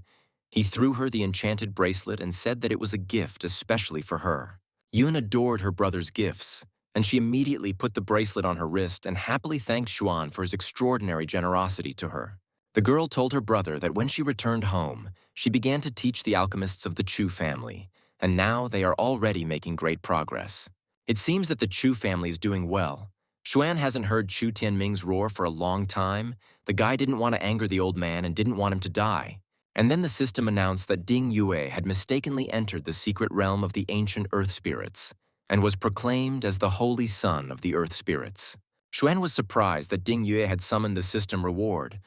He threw her the enchanted bracelet and said that it was a gift especially for her. Yun adored her brother's gifts, and she immediately put the bracelet on her wrist and happily thanked Xuan for his extraordinary generosity to her. The girl told her brother that when she returned home, she began to teach the alchemists of the Chu family, and now they are already making great progress. It seems that the Chu family is doing well. Xuan hasn't heard Chu Tianming's roar for a long time. The guy didn't want to anger the old man and didn't want him to die. And then the system announced that Ding Yue had mistakenly entered the secret realm of the ancient earth spirits and was proclaimed as the holy son of the earth spirits. Xuan was surprised that Ding Yue had summoned the system reward.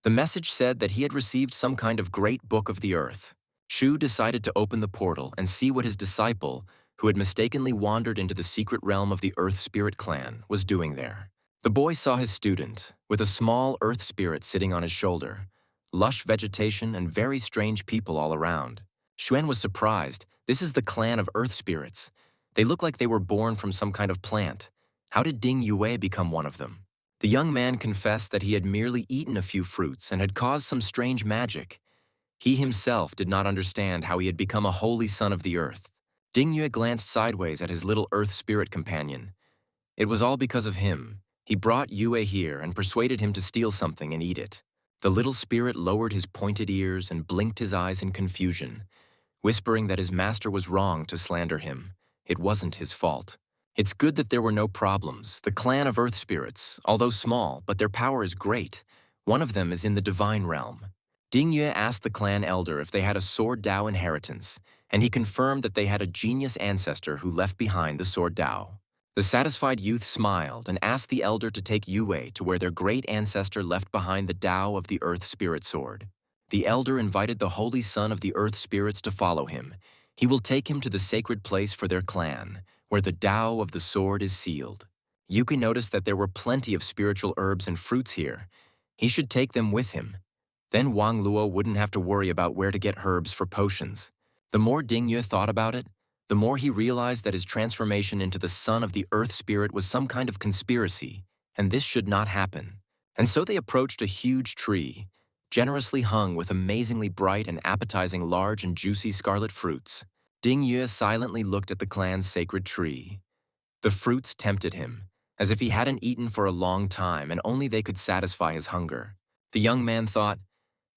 The message said that he had received some kind of great book of the earth. Shu decided to open the portal and see what his disciple, who had mistakenly wandered into the secret realm of the earth spirit clan, was doing there. The boy saw his student, with a small earth spirit sitting on his shoulder. Lush vegetation and very strange people all around. Xuan was surprised. This is the clan of earth spirits. They look like they were born from some kind of plant. How did Ding Yue become one of them? The young man confessed that he had merely eaten a few fruits and had caused some strange magic. He himself did not understand how he had become a holy son of the earth. Ding Yue glanced sideways at his little earth spirit companion. It was all because of him. He brought Yue here and persuaded him to steal something and eat it. The little spirit lowered his pointed ears and blinked his eyes in confusion, whispering that his master was wrong to slander him. It wasn't his fault. It's good that there were no problems. The clan of earth spirits, although small, but their power is great. One of them is in the divine realm. Ding Yue asked the clan elder if they had a sword Dao inheritance, and he confirmed that they had a genius ancestor who left behind the sword Dao. The satisfied youth smiled and asked the elder to take Yue to where their great ancestor left behind the Tao of the Earth Spirit Sword. The elder invited the holy son of the Earth Spirits to follow him. He will take him to the sacred place for their clan, where the Tao of the sword is sealed. Yuki noticed that there were plenty of spiritual herbs and fruits here. He should take them with him. Then Wang Luo wouldn't have to worry about where to get herbs for potions. The more Ding Yue thought about it, the more he realized that his transformation into the son of the earth spirit was some kind of conspiracy, and this should not happen. And so they approached a huge tree, generously hung with amazingly bright and appetizing large and juicy scarlet fruits. Ding Yue silently looked at the clan's sacred tree. The fruits tempted him, as if he hadn't eaten for a long time and only they could satisfy his hunger. The young man thought,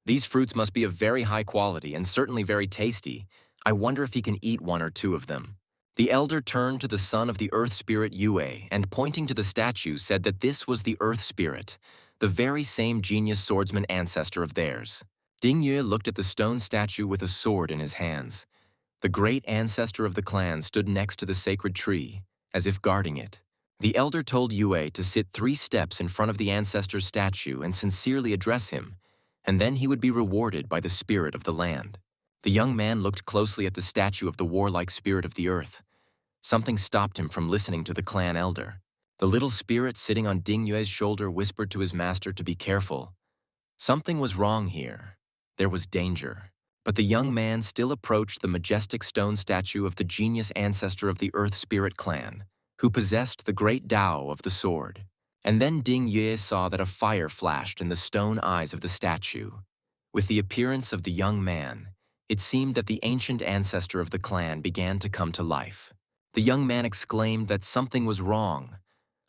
"These fruits must be of very high quality and certainly very tasty. I wonder if he can eat one or two of them." The elder turned to the son of the earth spirit Yue and pointing to the statue said that this was the earth spirit, the very same genius swordsman ancestor of theirs. Ding Yue looked at the stone statue with a sword in his hands. The great ancestor of the clan stood next to the sacred tree, as if guarding it. The elder told Yue to sit 3 steps in front of the ancestor's statue and sincerely address him, and then he would be rewarded by the spirit of the land. The young man looked closely at the statue of the warlike spirit of the earth. Something stopped him from listening to the clan elder. The little spirit sitting on Ding Yue's shoulder whispered to his master to be careful. Something was wrong here. There was danger. But the young man still approached the majestic stone statue of the genius ancestor of the earth spirit clan, who possessed the great Tao of the sword. And then Ding Yue saw that a fire flashed in the stone eyes of the statue. With the appearance of the young man, it seemed that the ancient ancestor of the clan began to come to life. The young man exclaimed that something was wrong.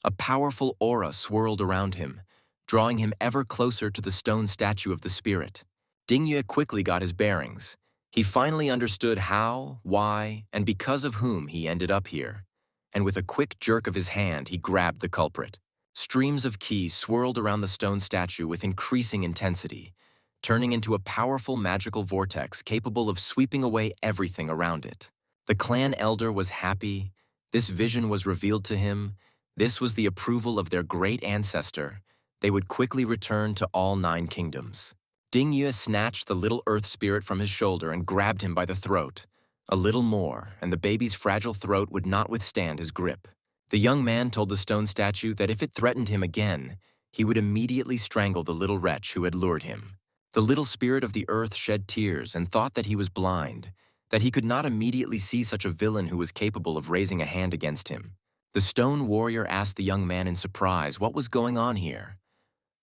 A powerful aura swirled around him, drawing him ever closer to the stone statue of the spirit. Ding Yue quickly got his bearings. He finally understood how, why, and because of whom he ended up here. And with a quick jerk of his hand, he grabbed the culprit. Streams of ki swirled around the stone statue with increasing intensity, turning into a powerful magical vortex capable of sweeping away everything around it. The clan elder was happy. This vision was revealed to him. This was the approval of their great ancestor. They would quickly return to all 9 kingdoms. Ding Yue snatched the little earth spirit from his shoulder and grabbed him by the throat. A little more, and the baby's fragile throat would not withstand his grip. The young man told the stone statue that if it threatened him again, he would immediately strangle the little wretch who had lured him. The little spirit of the earth shed tears and thought that he was blind, that he could not immediately see such a villain who was capable of raising a hand against him. The stone warrior asked the young man in surprise what was going on here,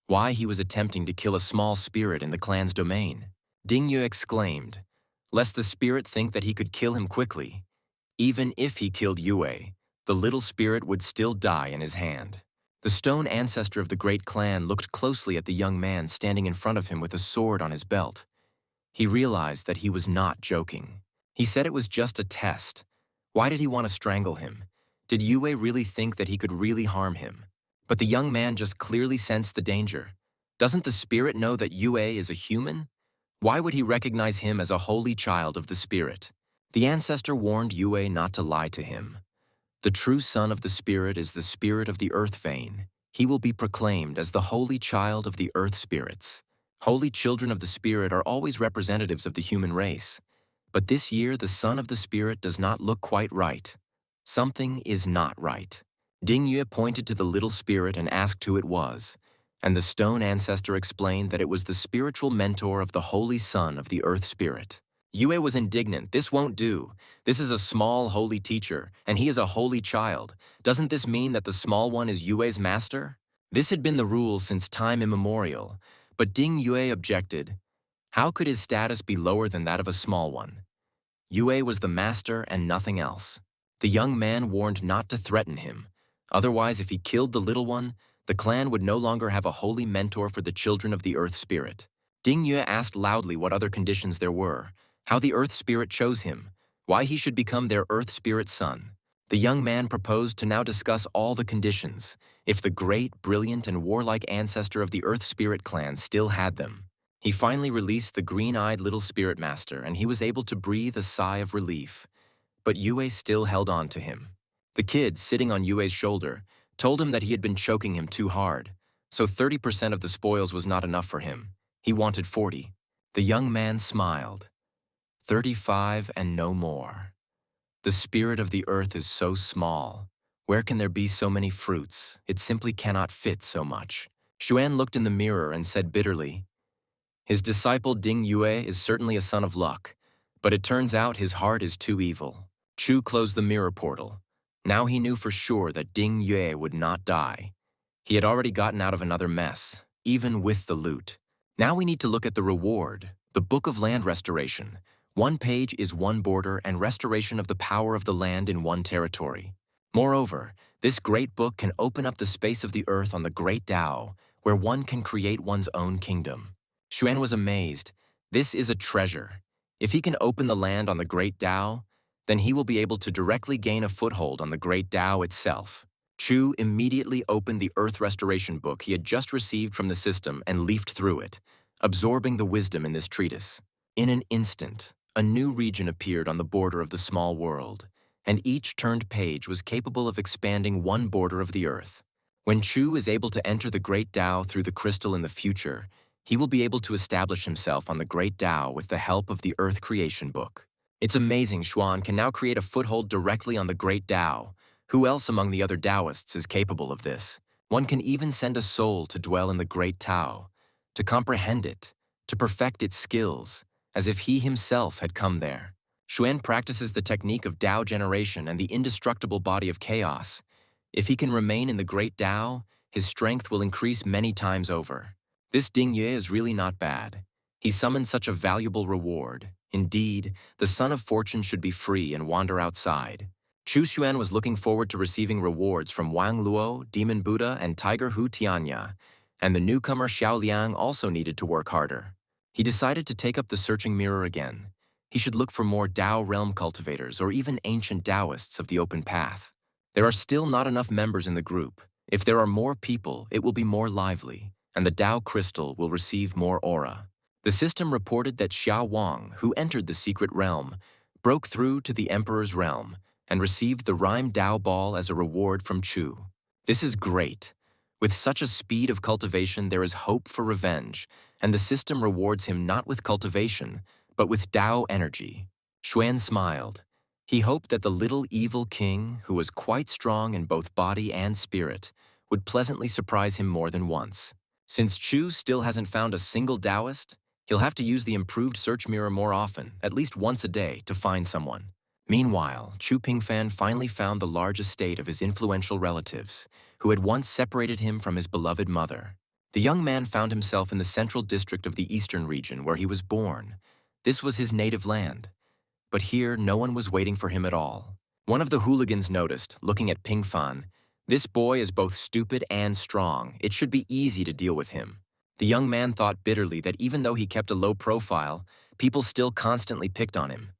why he was attempting to kill a small spirit in the clan's domain. Ding Yue exclaimed, lest the spirit think that he could kill him quickly. Even if he killed Yue, the little spirit would still die in his hand. The stone ancestor of the great clan looked closely at the young man standing in front of him with a sword on his belt. He realized that he was not joking. He said it was just a test. Why did he want to strangle him? Did Yue really think that he could really harm him? But the young man just clearly sensed the danger. Doesn't the spirit know that Yue is a human? Why would he recognize him as a holy child of the spirit? The ancestor warned Yue not to lie to him. The true son of the spirit is the spirit of the earth vein. He will be proclaimed as the holy child of the earth spirits. Holy children of the spirit are always representatives of the human race. But this year, the son of the spirit does not look quite right. Something is not right. Ding Yue pointed to the little spirit and asked who it was, and the stone ancestor explained that it was the spiritual mentor of the holy son of the earth spirit. Yue was indignant. This won't do. This is a small holy teacher, and he is a holy child. Doesn't this mean that the small one is Yue's master? This had been the rule since time immemorial, but Ding Yue objected. How could his status be lower than that of a small one? Yue was the master and nothing else. The young man warned not to threaten him. Otherwise, if he killed the little one, the clan would no longer have a holy mentor for the children of the earth spirit. Ding Yue asked loudly what other conditions there were, how the earth spirit chose him, why he should become their earth spirit son. The young man proposed to now discuss all the conditions, if the great, brilliant, and warlike ancestor of the earth spirit clan still had them. He finally released the green-eyed little spirit master, and he was able to breathe a sigh of relief. But Yue still held on to him. The kid, sitting on Yue's shoulder, told him that he had been choking him too hard, so 30% of the spoils was not enough for him. He wanted 40. The young man smiled. 35 and no more. The spirit of the earth is so small. Where can there be so many fruits? It simply cannot fit so much. Xuan looked in the mirror and said bitterly, his disciple Ding Yue is certainly a son of luck, but it turns out his heart is too evil. Chu closed the mirror portal. Now he knew for sure that Ding Yue would not die. He had already gotten out of another mess, even with the loot. Now we need to look at the reward, the Book of Land Restoration. 1 page is 1 border and restoration of the power of the land in 1 territory. Moreover, this great book can open up the space of the earth on the Great Tao, where one can create one's own kingdom. Xuan was amazed. This is a treasure. If he can open the land on the Great Tao, then he will be able to directly gain a foothold on the Great Tao itself. Chu immediately opened the Earth Restoration book he had just received from the system and leafed through it, absorbing the wisdom in this treatise. In an instant, a new region appeared on the border of the small world, and each turned page was capable of expanding 1 border of the Earth. When Chu is able to enter the Great Tao through the crystal in the future, he will be able to establish himself on the Great Tao with the help of the Earth Creation book. It's amazing Xuan can now create a foothold directly on the Great Tao. Who else among the other Taoists is capable of this? One can even send a soul to dwell in the Great Tao, to comprehend it, to perfect its skills, as if he himself had come there. Xuan practices the technique of Tao generation and the indestructible body of chaos. If he can remain in the Great Tao, his strength will increase many times over. This Ding Yue is really not bad. He summoned such a valuable reward. Indeed, the son of fortune should be free and wander outside. Chu Xuan was looking forward to receiving rewards from Wang Luo, Demon Buddha, and Tiger Hu Tianya, and the newcomer Xiao Liang also needed to work harder. He decided to take up the searching mirror again. He should look for more Dao realm cultivators or even ancient Taoists of the open path. There are still not enough members in the group. If there are more people, it will be more lively, and the Dao crystal will receive more aura. The system reported that Xia Wang, who entered the secret realm, broke through to the Emperor's realm and received the Rhyme Dao Ball as a reward from Chu. This is great. With such a speed of cultivation, there is hope for revenge, and the system rewards him not with cultivation, but with Dao energy. Xuan smiled. He hoped that the little evil king, who was quite strong in both body and spirit, would pleasantly surprise him more than once. Since Chu still hasn't found a single Taoist, he'll have to use the improved search mirror more often, at least once a day, to find someone. Meanwhile, Chu Pingfan finally found the large estate of his influential relatives, who had once separated him from his beloved mother. The young man found himself in the central district of the eastern region where he was born. This was his native land. But here, no one was waiting for him at all. One of the hooligans noticed, looking at Pingfan, "This boy is both stupid and strong. It should be easy to deal with him." The young man thought bitterly that even though he kept a low profile, people still constantly picked on him.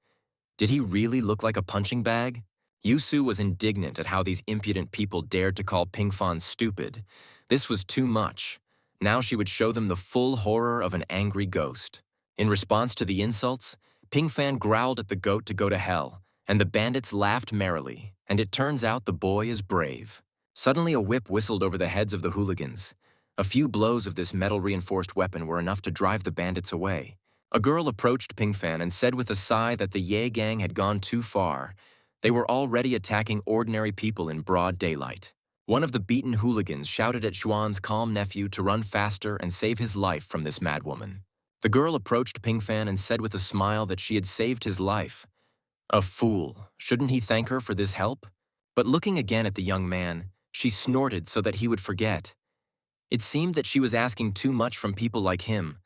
Did he really look like a punching bag? Yusu was indignant at how these impudent people dared to call Pingfan stupid. This was too much. Now she would show them the full horror of an angry ghost. In response to the insults, Pingfan growled at the goat to go to hell, and the bandits laughed merrily, and it turns out the boy is brave. Suddenly a whip whistled over the heads of the hooligans. A few blows of this metal-reinforced weapon were enough to drive the bandits away. A girl approached Pingfan and said with a sigh that the Ye gang had gone too far. They were already attacking ordinary people in broad daylight. One of the beaten hooligans shouted at Xuan's calm nephew to run faster and save his life from this madwoman. The girl approached Pingfan and said with a smile that she had saved his life. A fool. Shouldn't he thank her for this help? But looking again at the young man, she snorted so that he would forget. It seemed that she was asking too much from people like him.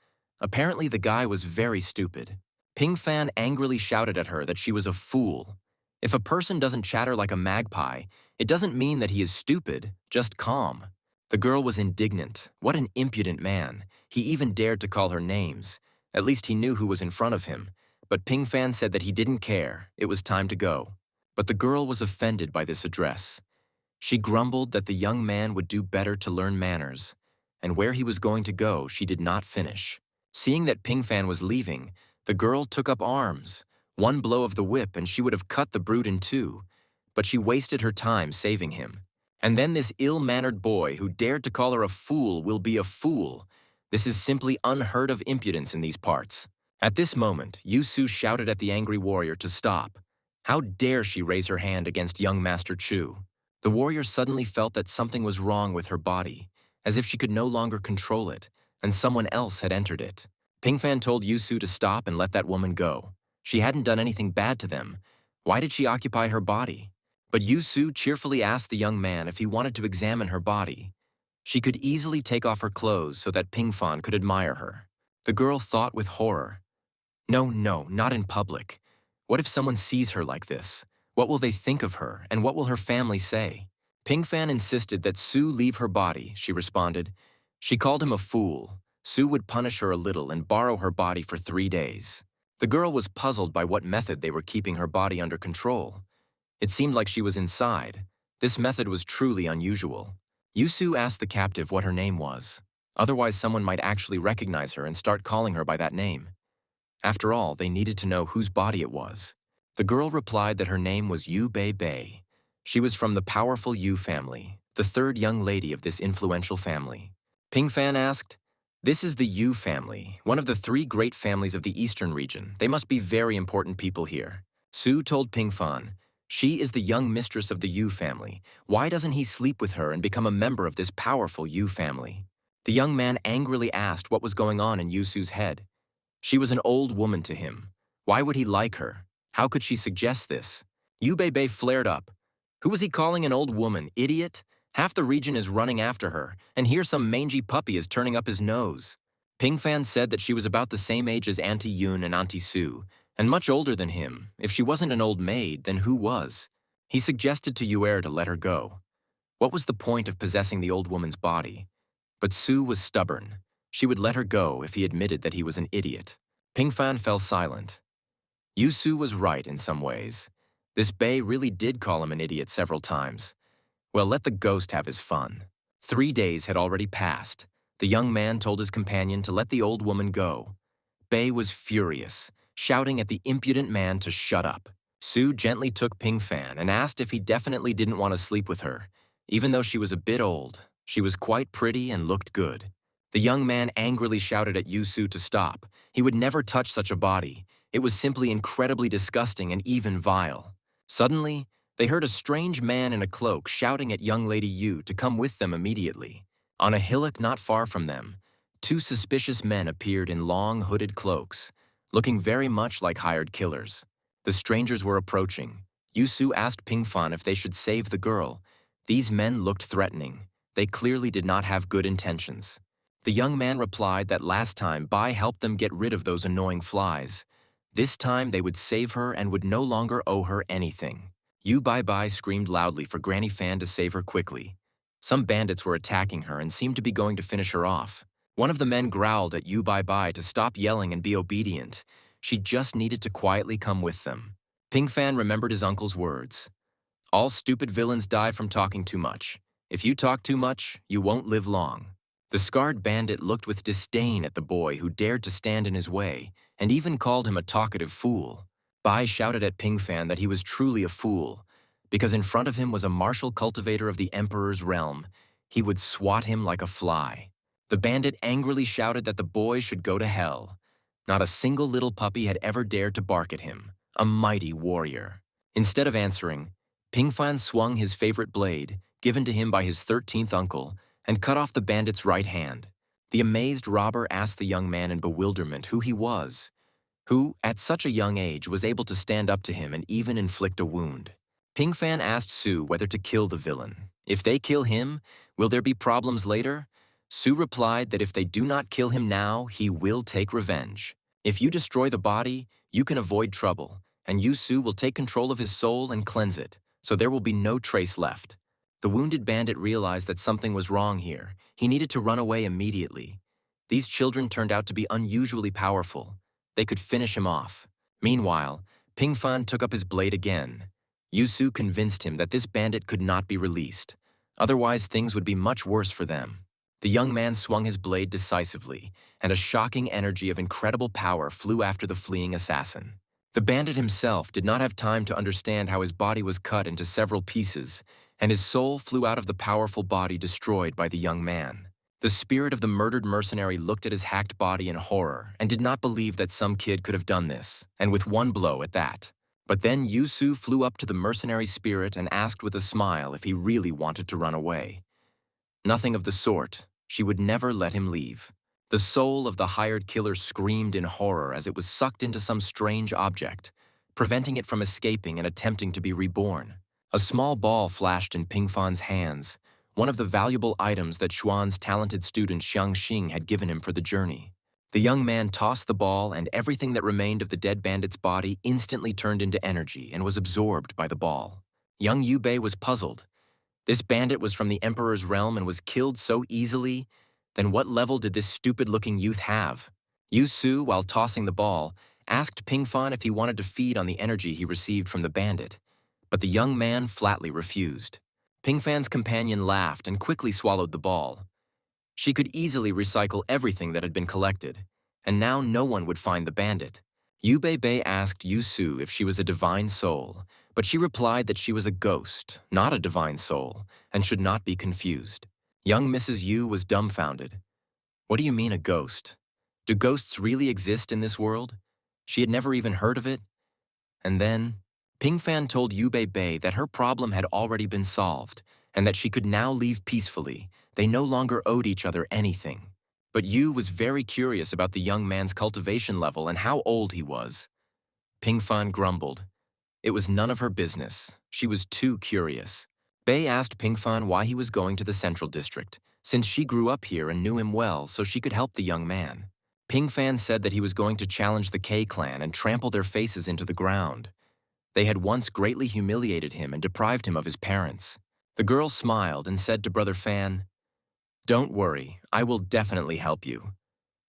Apparently the guy was very stupid. Pingfan angrily shouted at her that she was a fool. If a person doesn't chatter like a magpie, it doesn't mean that he is stupid, just calm. The girl was indignant. What an impudent man. He even dared to call her names. At least he knew who was in front of him. But Pingfan said that he didn't care. It was time to go. But the girl was offended by this address. She grumbled that the young man would do better to learn manners, and where he was going to go she did not finish. Seeing that Pingfan was leaving, the girl took up arms. One blow of the whip and she would have cut the brute in two, but she wasted her time saving him. And then this ill-mannered boy who dared to call her a fool will be a fool. This is simply unheard of impudence in these parts. At this moment, Yusu shouted at the angry warrior to stop. How dare she raise her hand against young Master Chu? The warrior suddenly felt that something was wrong with her body, as if she could no longer control it, and someone else had entered it. Pingfan told Yusu to stop and let that woman go. She hadn't done anything bad to them. Why did she occupy her body? But Yusu cheerfully asked the young man if he wanted to examine her body. She could easily take off her clothes so that Pingfan could admire her. The girl thought with horror. No, not in public. What if someone sees her like this? What will they think of her, and what will her family say? Pingfan insisted that Su leave her body, she responded. She called him a fool. Su would punish her a little and borrow her body for 3 days. The girl was puzzled by what method they were keeping her body under control. It seemed like she was inside. This method was truly unusual. Yusu asked the captive what her name was. Otherwise, someone might actually recognize her and start calling her by that name. After all, they needed to know whose body it was. The girl replied that her name was Yu Bei Bei. She was from the powerful Yu family, the third young lady of this influential family. Pingfan asked, "This is the Yu family, one of the 3 great families of the eastern region. They must be very important people here." Su told Pingfan, "She is the young mistress of the Yu family. Why doesn't he sleep with her and become a member of this powerful Yu family?" The young man angrily asked what was going on in Yusu's head. She was an old woman to him. Why would he like her? How could she suggest this? Yu Bei Bei flared up. Who was he calling an old woman? Idiot? Half the region is running after her, and here some mangy puppy is turning up his nose. Pingfan said that she was about the same age as Auntie Yun and Auntie Su, and much older than him. If she wasn't an old maid, then who was? He suggested to Yuer to let her go. What was the point of possessing the old woman's body? But Su was stubborn. She would let her go if he admitted that he was an idiot. Pingfan fell silent. Yusu was right in some ways. This Bei really did call him an idiot several times. Well, let the ghost have his fun. 3 days had already passed. The young man told his companion to let the old woman go. Bei was furious, shouting at the impudent man to shut up. Su gently took Ping Fan and asked if he definitely didn't want to sleep with her. Even though she was a bit old, she was quite pretty and looked good. The young man angrily shouted at Yusu to stop. He would never touch such a body. It was simply incredibly disgusting and even vile. Suddenly, they heard a strange man in a cloak shouting at young Lady Yu to come with them immediately. On a hillock not far from them, 2 suspicious men appeared in long hooded cloaks, looking very much like hired killers. The strangers were approaching. Yusu asked Pingfan if they should save the girl. These men looked threatening. They clearly did not have good intentions. The young man replied that last time Bai helped them get rid of those annoying flies. This time they would save her and would no longer owe her anything. Yu Bai Bai screamed loudly for Granny Fan to save her quickly. Some bandits were attacking her and seemed to be going to finish her off. One of the men growled at Yu Bai Bai to stop yelling and be obedient. She just needed to quietly come with them. Ping Fan remembered his uncle's words. All stupid villains die from talking too much. If you talk too much, you won't live long. The scarred bandit looked with disdain at the boy who dared to stand in his way, and even called him a talkative fool. Bai shouted at Ping Fan that he was truly a fool, because in front of him was a martial cultivator of the Emperor's realm. He would swat him like a fly. The bandit angrily shouted that the boy should go to hell. Not a single little puppy had ever dared to bark at him, a mighty warrior. Instead of answering, Ping Fan swung his favorite blade, given to him by his 13th uncle, and cut off the bandit's right hand. The amazed robber asked the young man in bewilderment who he was, who, at such a young age, was able to stand up to him and even inflict a wound. Ping Fan asked Su whether to kill the villain. If they kill him, will there be problems later? Su replied that if they do not kill him now, he will take revenge. If you destroy the body, you can avoid trouble, and you, Su, will take control of his soul and cleanse it, so there will be no trace left. The wounded bandit realized that something was wrong here. He needed to run away immediately. These children turned out to be unusually powerful. They could finish him off. Meanwhile, Ping Fan took up his blade again. Yusu convinced him that this bandit could not be released. Otherwise, things would be much worse for them. The young man swung his blade decisively, and a shocking energy of incredible power flew after the fleeing assassin. The bandit himself did not have time to understand how his body was cut into several pieces, and his soul flew out of the powerful body destroyed by the young man. The spirit of the murdered mercenary looked at his hacked body in horror and did not believe that some kid could have done this, and with one blow at that. But then Yusu flew up to the mercenary spirit and asked with a smile if he really wanted to run away. Nothing of the sort. She would never let him leave. The soul of the hired killer screamed in horror as it was sucked into some strange object, preventing it from escaping and attempting to be reborn. A small ball flashed in Ping Fan's hands, one of the valuable items that Xuan's talented student Xiang Xing had given him for the journey. The young man tossed the ball, and everything that remained of the dead bandit's body instantly turned into energy and was absorbed by the ball. Young Yubei was puzzled. This bandit was from the Emperor's realm and was killed so easily. Then what level did this stupid-looking youth have? Yusu, while tossing the ball, asked Ping Fan if he wanted to feed on the energy he received from the bandit, but the young man flatly refused. Ping Fan's companion laughed and quickly swallowed the ball. She could easily recycle everything that had been collected, and now no one would find the bandit. Yu Bei Bei asked Yusu if she was a divine soul, but she replied that she was a ghost, not a divine soul, and should not be confused. Young Mrs. Yu was dumbfounded. What do you mean a ghost? Do ghosts really exist in this world? She had never even heard of it. And then, Ping Fan told Yu Bei Bei that her problem had already been solved, and that she could now leave peacefully. They no longer owed each other anything. But Yu was very curious about the young man's cultivation level and how old he was. Ping Fan grumbled. It was none of her business. She was too curious. Bei asked Ping Fan why he was going to the Central District, since she grew up here and knew him well so she could help the young man. Ping Fan said that he was going to challenge the K clan and trample their faces into the ground. They had once greatly humiliated him and deprived him of his parents. The girl smiled and said to Brother Fan, "Don't worry, I will definitely help you."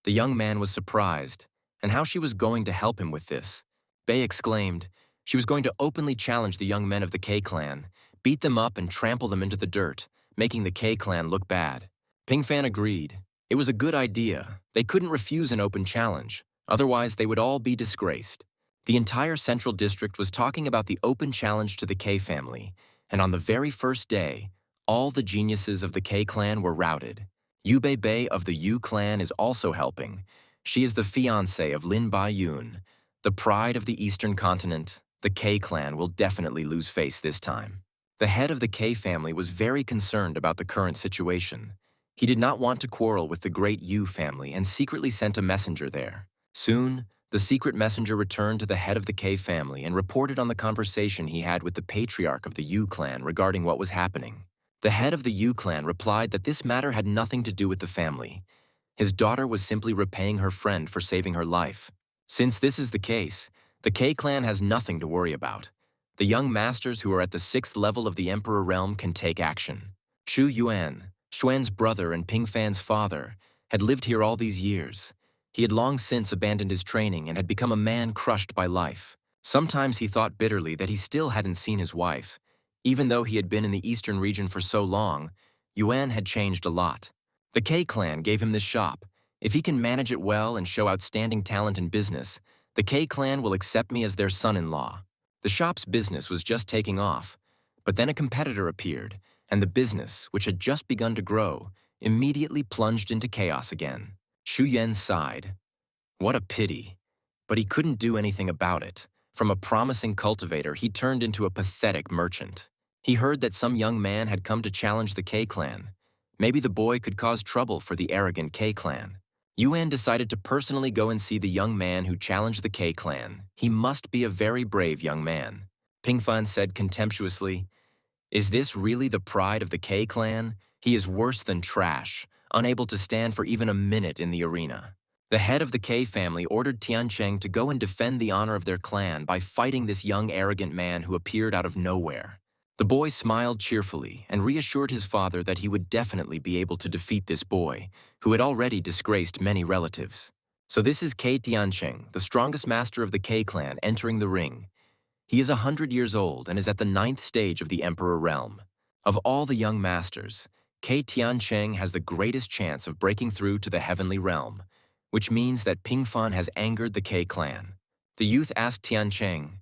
The young man was surprised, and how she was going to help him with this. Bei exclaimed. She was going to openly challenge the young men of the K-clan, beat them up and trample them into the dirt, making the K-clan look bad. Pingfan agreed. It was a good idea. They couldn't refuse an open challenge, otherwise they would all be disgraced. The entire Central District was talking about the open challenge to the K family, and on the very first day, all the geniuses of the K-clan were routed. Yubei Bei of the Yu clan is also helping. She is the fiancée of Lin Bai-yun, the pride of the Eastern continent. The K-clan will definitely lose face this time. The head of the K family was very concerned about the current situation. He did not want to quarrel with the great Yu family and secretly sent a messenger there. Soon, the secret messenger returned to the head of the K family and reported on the conversation he had with the patriarch of the Yu clan regarding what was happening. The head of the Yu clan replied that this matter had nothing to do with the family. His daughter was simply repaying her friend for saving her life. Since this is the case, the K-clan has nothing to worry about. The young masters who are at the 6th level of the Emperor realm can take action. Chu Yuan, Xuan's brother and Pingfan's father, had lived here all these years. He had long since abandoned his training and had become a man crushed by life. Sometimes he thought bitterly that he still hadn't seen his wife. Even though he had been in the eastern region for so long, Yuan had changed a lot. The K-clan gave him this shop. If he can manage it well and show outstanding talent in business, the K-clan will accept me as their son-in-law. The shop's business was just taking off, but then a competitor appeared, and the business, which had just begun to grow, immediately plunged into chaos again. Shu Yan sighed. What a pity. But he couldn't do anything about it. From a promising cultivator, he turned into a pathetic merchant. He heard that some young man had come to challenge the K-clan. Maybe the boy could cause trouble for the arrogant K-clan. Yuan decided to personally go and see the young man who challenged the K-clan. He must be a very brave young man. Pingfan said contemptuously, "Is this really the pride of the K-clan? He is worse than trash, unable to stand for even a minute in the arena." The head of the K family ordered Tiancheng to go and defend the honor of their clan by fighting this young arrogant man who appeared out of nowhere. The boy smiled cheerfully and reassured his father that he would definitely be able to defeat this boy, who had already disgraced many relatives. So this is K Tiancheng, the strongest master of the K clan, entering the ring. He is 100 years old and is at the 9th stage of the Emperor realm. Of all the young masters, K Tiancheng has the greatest chance of breaking through to the heavenly realm, which means that Pingfan has angered the K clan. The youth asked Tiancheng,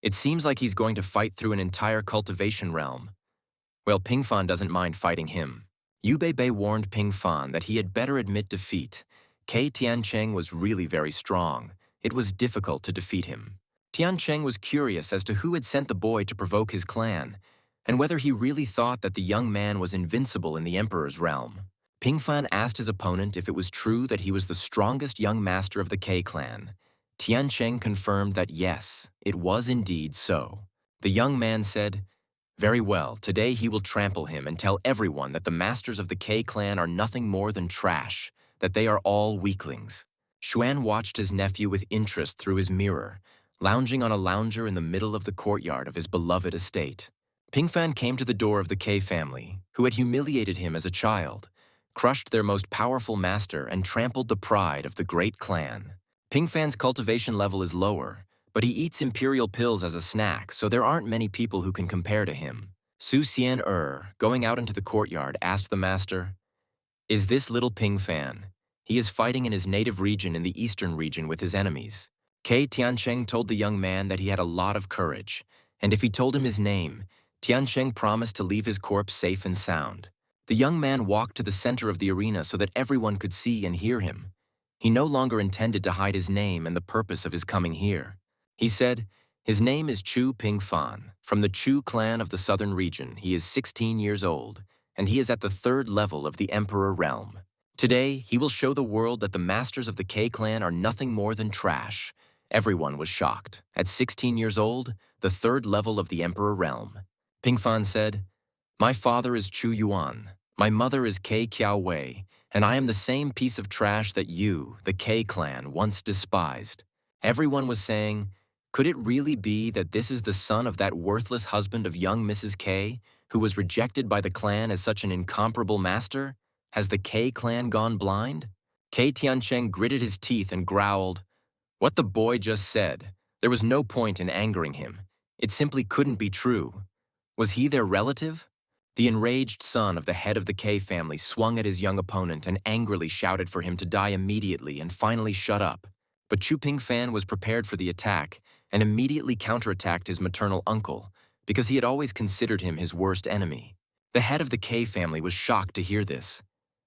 "It seems like he's going to fight through an entire cultivation realm." Well, Pingfan doesn't mind fighting him. Yubei Bei warned Pingfan that he had better admit defeat. K Tiancheng was really very strong. It was difficult to defeat him. Tiancheng was curious as to who had sent the boy to provoke his clan, and whether he really thought that the young man was invincible in the Emperor's realm. Pingfan asked his opponent if it was true that he was the strongest young master of the K clan. Tiancheng confirmed that yes, it was indeed so. The young man said, "Very well, today he will trample him and tell everyone that the masters of the K clan are nothing more than trash, that they are all weaklings." Xuan watched his nephew with interest through his mirror, lounging on a lounger in the middle of the courtyard of his beloved estate. Pingfan came to the door of the K family, who had humiliated him as a child, crushed their most powerful master, and trampled the pride of the great clan. Pingfan's cultivation level is lower, but he eats imperial pills as a snack, so there aren't many people who can compare to him. Su Xian going out into the courtyard, asked the master, "Is this little Pingfan? He is fighting in his native region in the eastern region with his enemies." K Tiancheng told the young man that he had a lot of courage, and if he told him his name, Tiancheng promised to leave his corpse safe and sound. The young man walked to the center of the arena so that everyone could see and hear him. He no longer intended to hide his name and the purpose of his coming here. He said, "His name is Chu Pingfan. From the Chu clan of the southern region, he is 16 years old, and he is at the 3rd level of the Emperor realm. Today, he will show the world that the masters of the K clan are nothing more than trash." Everyone was shocked. At 16 years old, the 3rd level of the Emperor realm. Pingfan said, "My father is Chu Yuan. My mother is K Kiao Wei, and I am the same piece of trash that you, the K clan, once despised." Everyone was saying, could it really be that this is the son of that worthless husband of young Mrs. K, who was rejected by the clan as such an incomparable master? Has the K clan gone blind? K Tiancheng gritted his teeth and growled, "What the boy just said. There was no point in angering him. It simply couldn't be true. Was he their relative? The enraged son of the head of the K family swung at his young opponent and angrily shouted for him to die immediately and finally shut up. But Chu Pingfan was prepared for the attack and immediately counterattacked his maternal uncle because he had always considered him his worst enemy. The head of the K family was shocked to hear this.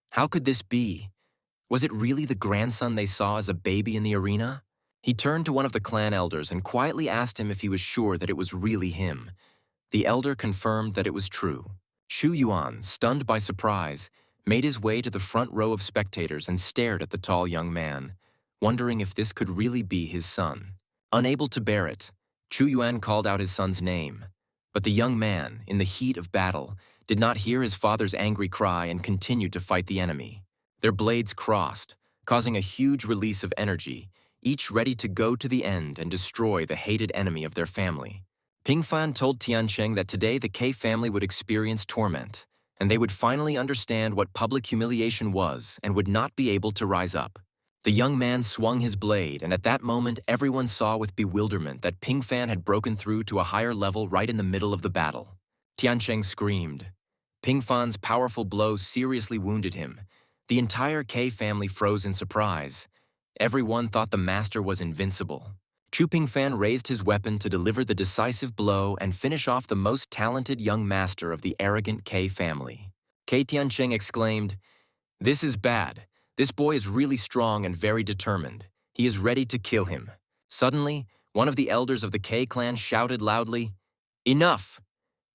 How could this be? Was it really the grandson they saw as a baby in the arena? He turned to one of the clan elders and quietly asked him if he was sure that it was really him. The elder confirmed that it was true. Shu Yuan, stunned by surprise, made his way to the front row of spectators and stared at the tall young man, wondering if this could really be his son. Unable to bear it, Chu Yuan called out his son's name. But the young man, in the heat of battle, did not hear his father's angry cry and continued to fight the enemy. Their blades crossed, causing a huge release of energy, each ready to go to the end and destroy the hated enemy of their family. Pingfan told Tiancheng that today the K family would experience torment, and they would finally understand what public humiliation was and would not be able to rise up. The young man swung his blade, and at that moment everyone saw with bewilderment that Pingfan had broken through to a higher level right in the middle of the battle. Tiancheng screamed. Pingfan's powerful blow seriously wounded him. The entire K family froze in surprise. Everyone thought the master was invincible. Chu Pingfan raised his weapon to deliver the decisive blow and finish off the most talented young master of the arrogant K family. K Tiancheng exclaimed, "This is bad. This boy is really strong and very determined. He is ready to kill him." Suddenly, one of the elders of the K clan shouted loudly, "Enough!"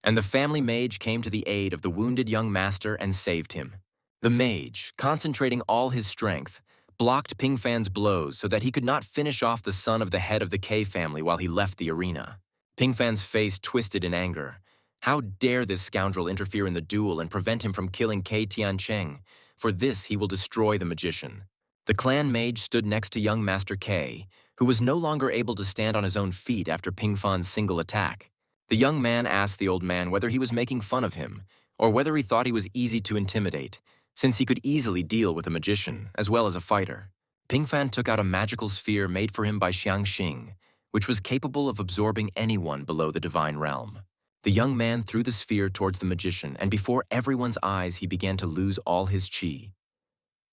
And the family mage came to the aid of the wounded young master and saved him. The mage, concentrating all his strength, blocked Pingfan's blows so that he could not finish off the son of the head of the K family while he left the arena. Pingfan's face twisted in anger. How dare this scoundrel interfere in the duel and prevent him from killing K Tiancheng? For this he will destroy the magician. The clan mage stood next to young Master K, who was no longer able to stand on his own feet after Pingfan's single attack. The young man asked the old man whether he was making fun of him, or whether he thought he was easy to intimidate, since he could easily deal with a magician as well as a fighter. Pingfan took out a magical sphere made for him by Xiangxing, which was capable of absorbing anyone below the divine realm. The young man threw the sphere towards the magician, and before everyone's eyes he began to lose all his chi.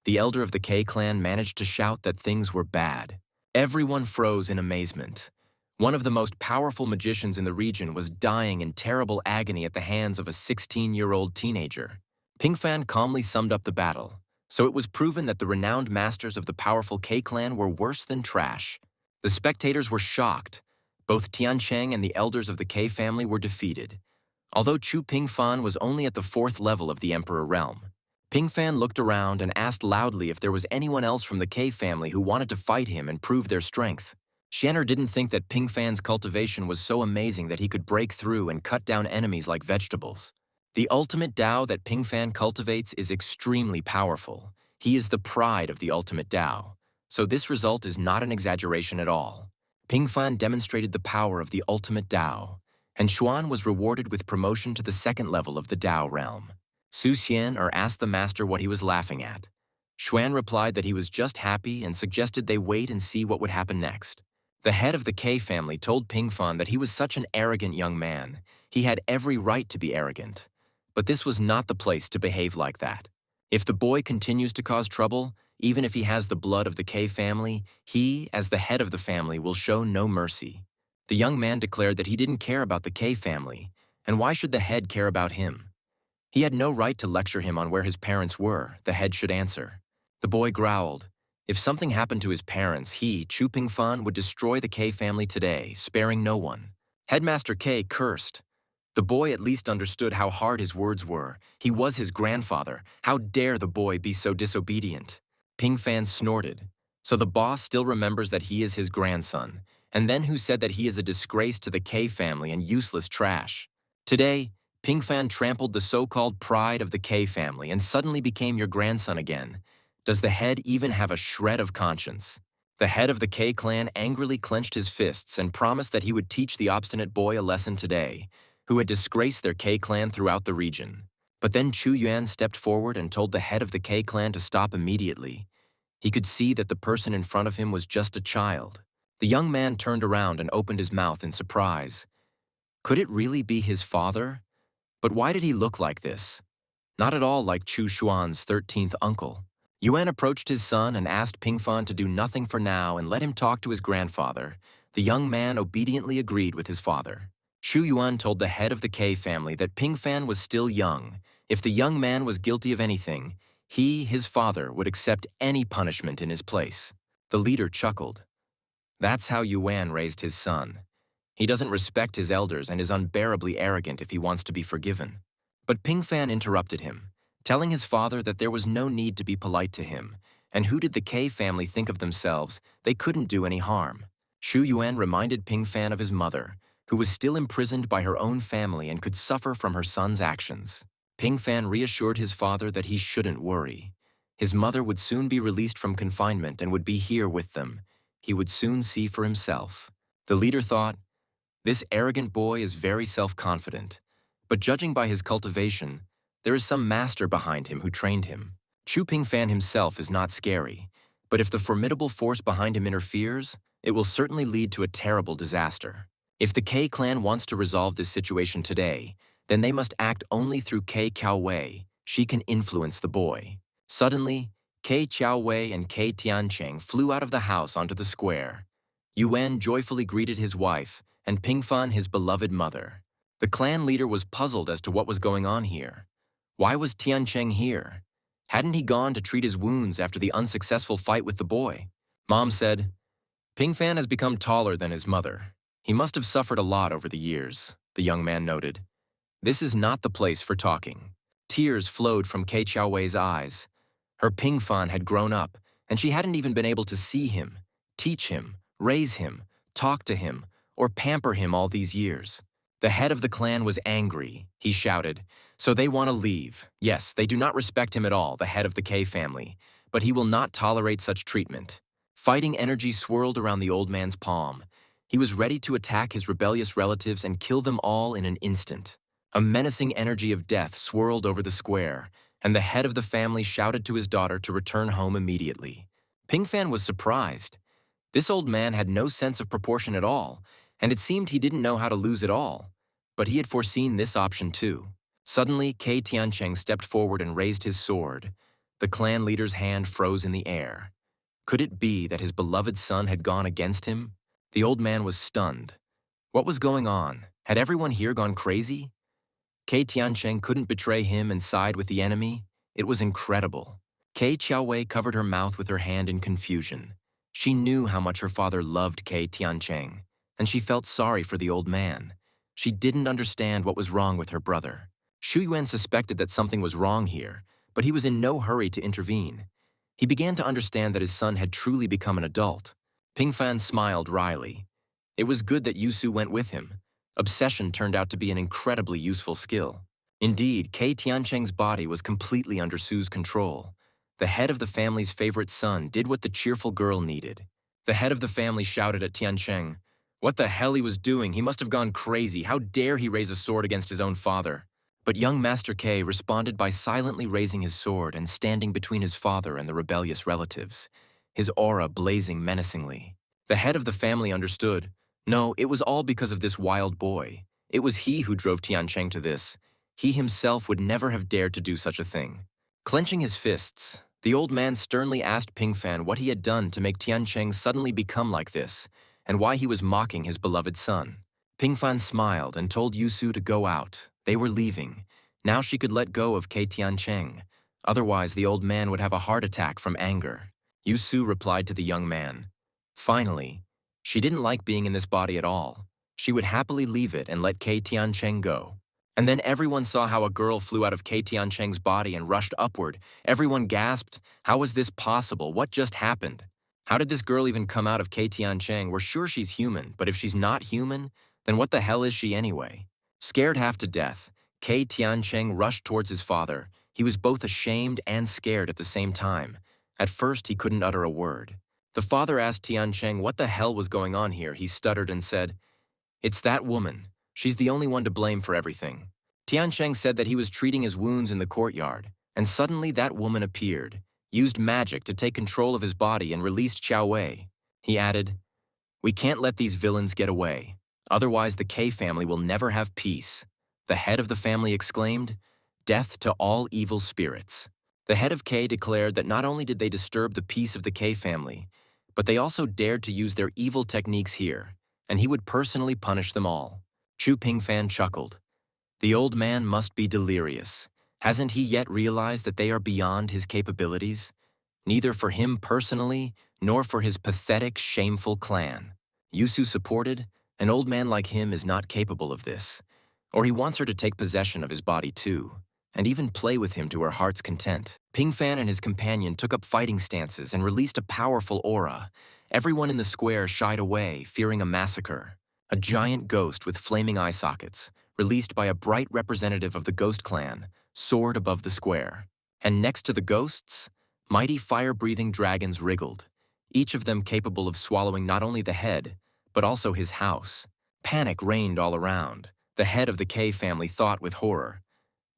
The elder of the K clan managed to shout that things were bad. Everyone froze in amazement. One of the most powerful magicians in the region was dying in terrible agony at the hands of a 16-year-old teenager. Pingfan calmly summed up the battle, so it was proven that the renowned masters of the powerful K clan were worse than trash. The spectators were shocked. Both Tiancheng and the elders of the K family were defeated, although Chu Pingfan was only at the 4th level of the Emperor realm. Pingfan looked around and asked loudly if there was anyone else from the K family who wanted to fight him and prove their strength. Xianer didn't think that Pingfan's cultivation was so amazing that he could break through and cut down enemies like vegetables. The ultimate Tao that Pingfan cultivates is extremely powerful. He is the pride of the ultimate Tao, so this result is not an exaggeration at all. Pingfan demonstrated the power of the ultimate Tao, and Xuan was rewarded with promotion to the 2nd level of the Tao realm. Su Xian asked the master what he was laughing at. Xuan replied that he was just happy and suggested they wait and see what would happen next. The head of the K family told Pingfan that he was such an arrogant young man. He had every right to be arrogant. But this was not the place to behave like that. If the boy continues to cause trouble, even if he has the blood of the K family, he, as the head of the family, will show no mercy. The young man declared that he didn't care about the K family, and why should the head care about him? He had no right to lecture him on where his parents were, the head should answer. The boy growled. If something happened to his parents, he, Chu Pingfan, would destroy the K family today, sparing no one. Headmaster K cursed. The boy at least understood how hard his words were. He was his grandfather. How dare the boy be so disobedient? Pingfan snorted. So the boss still remembers that he is his grandson, and then who said that he is a disgrace to the K family and useless trash? Today, Pingfan trampled the so-called pride of the K family and suddenly became your grandson again. Does the head even have a shred of conscience? The head of the K clan angrily clenched his fists and promised that he would teach the obstinate boy a lesson today, who had disgraced their K clan throughout the region. But then Chu Yuan stepped forward and told the head of the K clan to stop immediately. He could see that the person in front of him was just a child. The young man turned around and opened his mouth in surprise. Could it really be his father? But why did he look like this? Not at all like Chu Xuan's 13th uncle. Yuan approached his son and asked Pingfan to do nothing for now and let him talk to his grandfather. The young man obediently agreed with his father. Shu Yuan told the head of the K family that Pingfan was still young. If the young man was guilty of anything, he, his father, would accept any punishment in his place. The leader chuckled. That's how Yuan raised his son. He doesn't respect his elders and is unbearably arrogant if he wants to be forgiven. But Pingfan interrupted him, telling his father that there was no need to be polite to him, and who did the K family think of themselves? They couldn't do any harm. Shu Yuan reminded Pingfan of his mother, who was still imprisoned by her own family and could suffer from her son's actions. Pingfan reassured his father that he shouldn't worry. His mother would soon be released from confinement and would be here with them. He would soon see for himself. The leader thought, this arrogant boy is very self-confident, but judging by his cultivation, there is some master behind him who trained him. Chu Pingfan himself is not scary, but if the formidable force behind him interferes, it will certainly lead to a terrible disaster. If the K clan wants to resolve this situation today, then they must act only through K Qiaowei. She can influence the boy. Suddenly, K Qiaowei and K Tiancheng flew out of the house onto the square. Yuan joyfully greeted his wife, and Pingfan his beloved mother. The clan leader was puzzled as to what was going on here. Why was Tiancheng here? Hadn't he gone to treat his wounds after the unsuccessful fight with the boy? Mom said, Pingfan has become taller than his mother. He must have suffered a lot over the years, the young man noted. This is not the place for talking. Tears flowed from Kei Qiaowei's eyes. Her Pingfan had grown up, and she hadn't even been able to see him, teach him, raise him, talk to him, or pamper him all these years. The head of the clan was angry, he shouted. So they want to leave. Yes, they do not respect him at all, the head of the K family, but he will not tolerate such treatment. Fighting energy swirled around the old man's palm. He was ready to attack his rebellious relatives and kill them all in an instant. A menacing energy of death swirled over the square, and the head of the family shouted to his daughter to return home immediately. Pingfan was surprised. This old man had no sense of proportion at all, and it seemed he didn't know how to lose at all. But he had foreseen this option too. Suddenly, Kei Tiancheng stepped forward and raised his sword. The clan leader's hand froze in the air. Could it be that his beloved son had gone against him? The old man was stunned. What was going on? Had everyone here gone crazy? Kei Tiancheng couldn't betray him and side with the enemy. It was incredible. Kei Qiaowei covered her mouth with her hand in confusion. She knew how much her father loved Kei Tiancheng, and she felt sorry for the old man. She didn't understand what was wrong with her brother. Shu Yuan suspected that something was wrong here, but he was in no hurry to intervene. He began to understand that his son had truly become an adult. Pingfan smiled wryly. It was good that Yusu went with him. Obsession turned out to be an incredibly useful skill. Indeed, Kei Tiancheng's body was completely under Su's control. The head of the family's favorite son did what the cheerful girl needed. The head of the family shouted at Tiancheng, what the hell he was doing? He must have gone crazy. How dare he raise a sword against his own father? But young Master K responded by silently raising his sword and standing between his father and the rebellious relatives, his aura blazing menacingly. The head of the family understood. No, it was all because of this wild boy. It was he who drove Tiancheng to this. He himself would never have dared to do such a thing. Clenching his fists, the old man sternly asked Pingfan what he had done to make Tiancheng suddenly become like this, and why he was mocking his beloved son. Pingfan smiled and told Yusu to go out. They were leaving. Now she could let go of Kei Tiancheng. Otherwise, the old man would have a heart attack from anger. Yusu replied to the young man. Finally, she didn't like being in this body at all. She would happily leave it and let Kei Tiancheng go. And then everyone saw how a girl flew out of Kei Tiancheng's body and rushed upward. Everyone gasped, how was this possible? What just happened? How did this girl even come out of Kei Tiancheng? We're sure she's human, but if she's not human, then what the hell is she anyway? Scared half to death, Kei Tiancheng rushed towards his father. He was both ashamed and scared at the same time. At first, he couldn't utter a word. The father asked Tiancheng what the hell was going on here. He stuttered and said, "It's that woman. She's the only one to blame for everything." Tiancheng said that he was treating his wounds in the courtyard, and suddenly that woman appeared, used magic to take control of his body and released Qiaowei. He added, We can't let these villains get away. Otherwise, the K family will never have peace. The head of the family exclaimed, "Death to all evil spirits." The head of K declared that not only did they disturb the peace of the K family, but they also dared to use their evil techniques here, and he would personally punish them all. Chu Pingfan chuckled. The old man must be delirious. Hasn't he yet realized that they are beyond his capabilities? Neither for him personally, nor for his pathetic, shameful clan. Yusu supported, an old man like him is not capable of this. Or he wants her to take possession of his body too, and even play with him to her heart's content. Pingfan and his companion took up fighting stances and released a powerful aura. Everyone in the square shied away, fearing a massacre. A giant ghost with flaming eye sockets, released by a bright representative of the Ghost Clan, soared above the square. And next to the ghosts, mighty fire-breathing dragons wriggled, each of them capable of swallowing not only the head, but also his house. Panic reigned all around. The head of the K family thought with horror.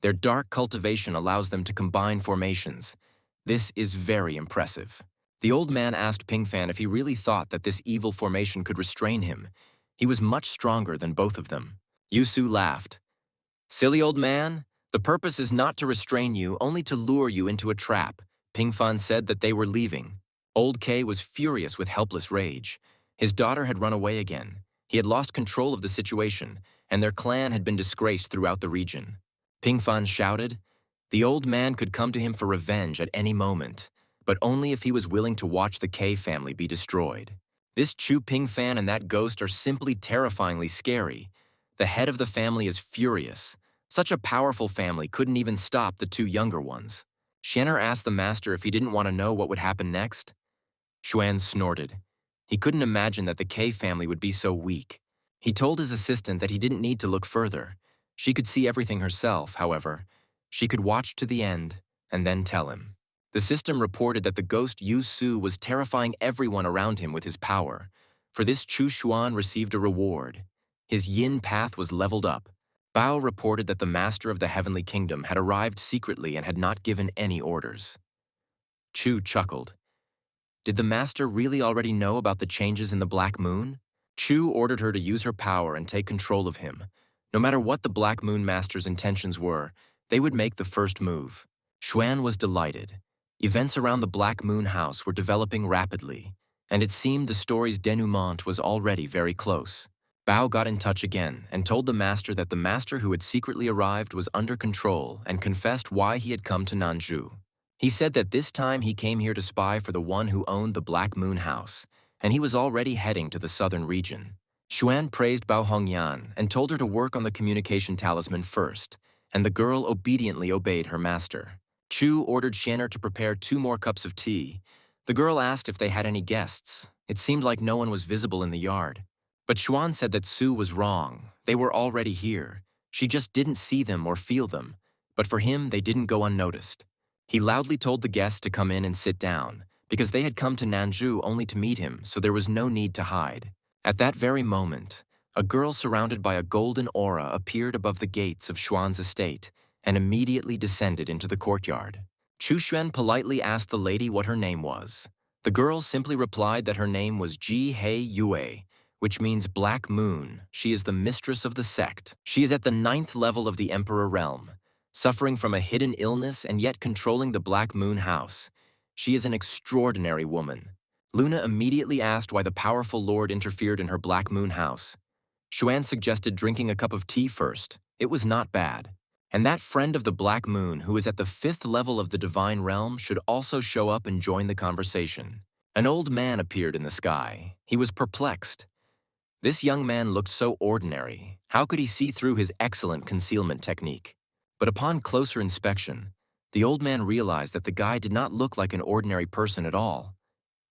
Their dark cultivation allows them to combine formations. This is very impressive. The old man asked Pingfan if he really thought that this evil formation could restrain him. He was much stronger than both of them. Yusu laughed. Silly old man, the purpose is not to restrain you, only to lure you into a trap. Pingfan said that they were leaving. Old K was furious with helpless rage. His daughter had run away again. He had lost control of the situation, and their clan had been disgraced throughout the region. Pingfan shouted. The old man could come to him for revenge at any moment, but only if he was willing to watch the K family be destroyed. This Chu Pingfan and that ghost are simply terrifyingly scary. The head of the family is furious. Such a powerful family couldn't even stop the two younger ones. Shanner asked the master if he didn't want to know what would happen next. Xuan snorted. He couldn't imagine that the K family would be so weak. He told his assistant that he didn't need to look further. She could see everything herself, however. She could watch to the end and then tell him. The system reported that the ghost Yu Su was terrifying everyone around him with his power. For this, Chu Xuan received a reward. His yin path was leveled up. Bao reported that the master of the heavenly kingdom had arrived secretly and had not given any orders. Chu chuckled. Did the master really already know about the changes in the Black Moon? Chu ordered her to use her power and take control of him. No matter what the Black Moon Master's intentions were, they would make the first move. Xuan was delighted. Events around the Black Moon House were developing rapidly, and it seemed the story's denouement was already very close. Bao got in touch again and told the master that the master who had secretly arrived was under control and confessed why he had come to Nanzhou. He said that this time he came here to spy for the one who owned the Black Moon House, and he was already heading to the southern region. Xuan praised Bao Hongyan and told her to work on the communication talisman first, and the girl obediently obeyed her master. Chu ordered Shanner to prepare 2 more cups of tea. The girl asked if they had any guests. It seemed like no one was visible in the yard. But Xuan said that Su was wrong. They were already here. She just didn't see them or feel them. But for him, they didn't go unnoticed. He loudly told the guests to come in and sit down, because they had come to Nanzhou only to meet him, so there was no need to hide. At that very moment, a girl surrounded by a golden aura appeared above the gates of Xuan's estate and immediately descended into the courtyard. Chu Xuan politely asked the lady what her name was. The girl simply replied that her name was Ji Hei Yue, which means Black Moon. She is the mistress of the Sect. She is at the 9th level of the Emperor realm, suffering from a hidden illness and yet controlling the Black Moon House. She is an extraordinary woman. Luna immediately asked why the powerful lord interfered in her Black Moon House. Xuan suggested drinking a cup of tea first. It was not bad. And that friend of the Black Moon, who is at the 5th level of the Divine Realm, should also show up and join the conversation. An old man appeared in the sky. He was perplexed. This young man looked so ordinary. How could he see through his excellent concealment technique? But upon closer inspection, the old man realized that the guy did not look like an ordinary person at all.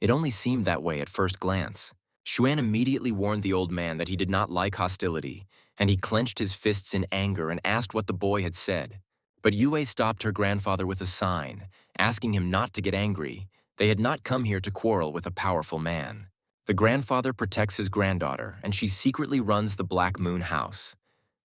It only seemed that way at first glance. Xuan immediately warned the old man that he did not like hostility, and he clenched his fists in anger and asked what the boy had said. But Yue stopped her grandfather with a sign, asking him not to get angry. They had not come here to quarrel with a powerful man. The grandfather protects his granddaughter, and she secretly runs the Black Moon House.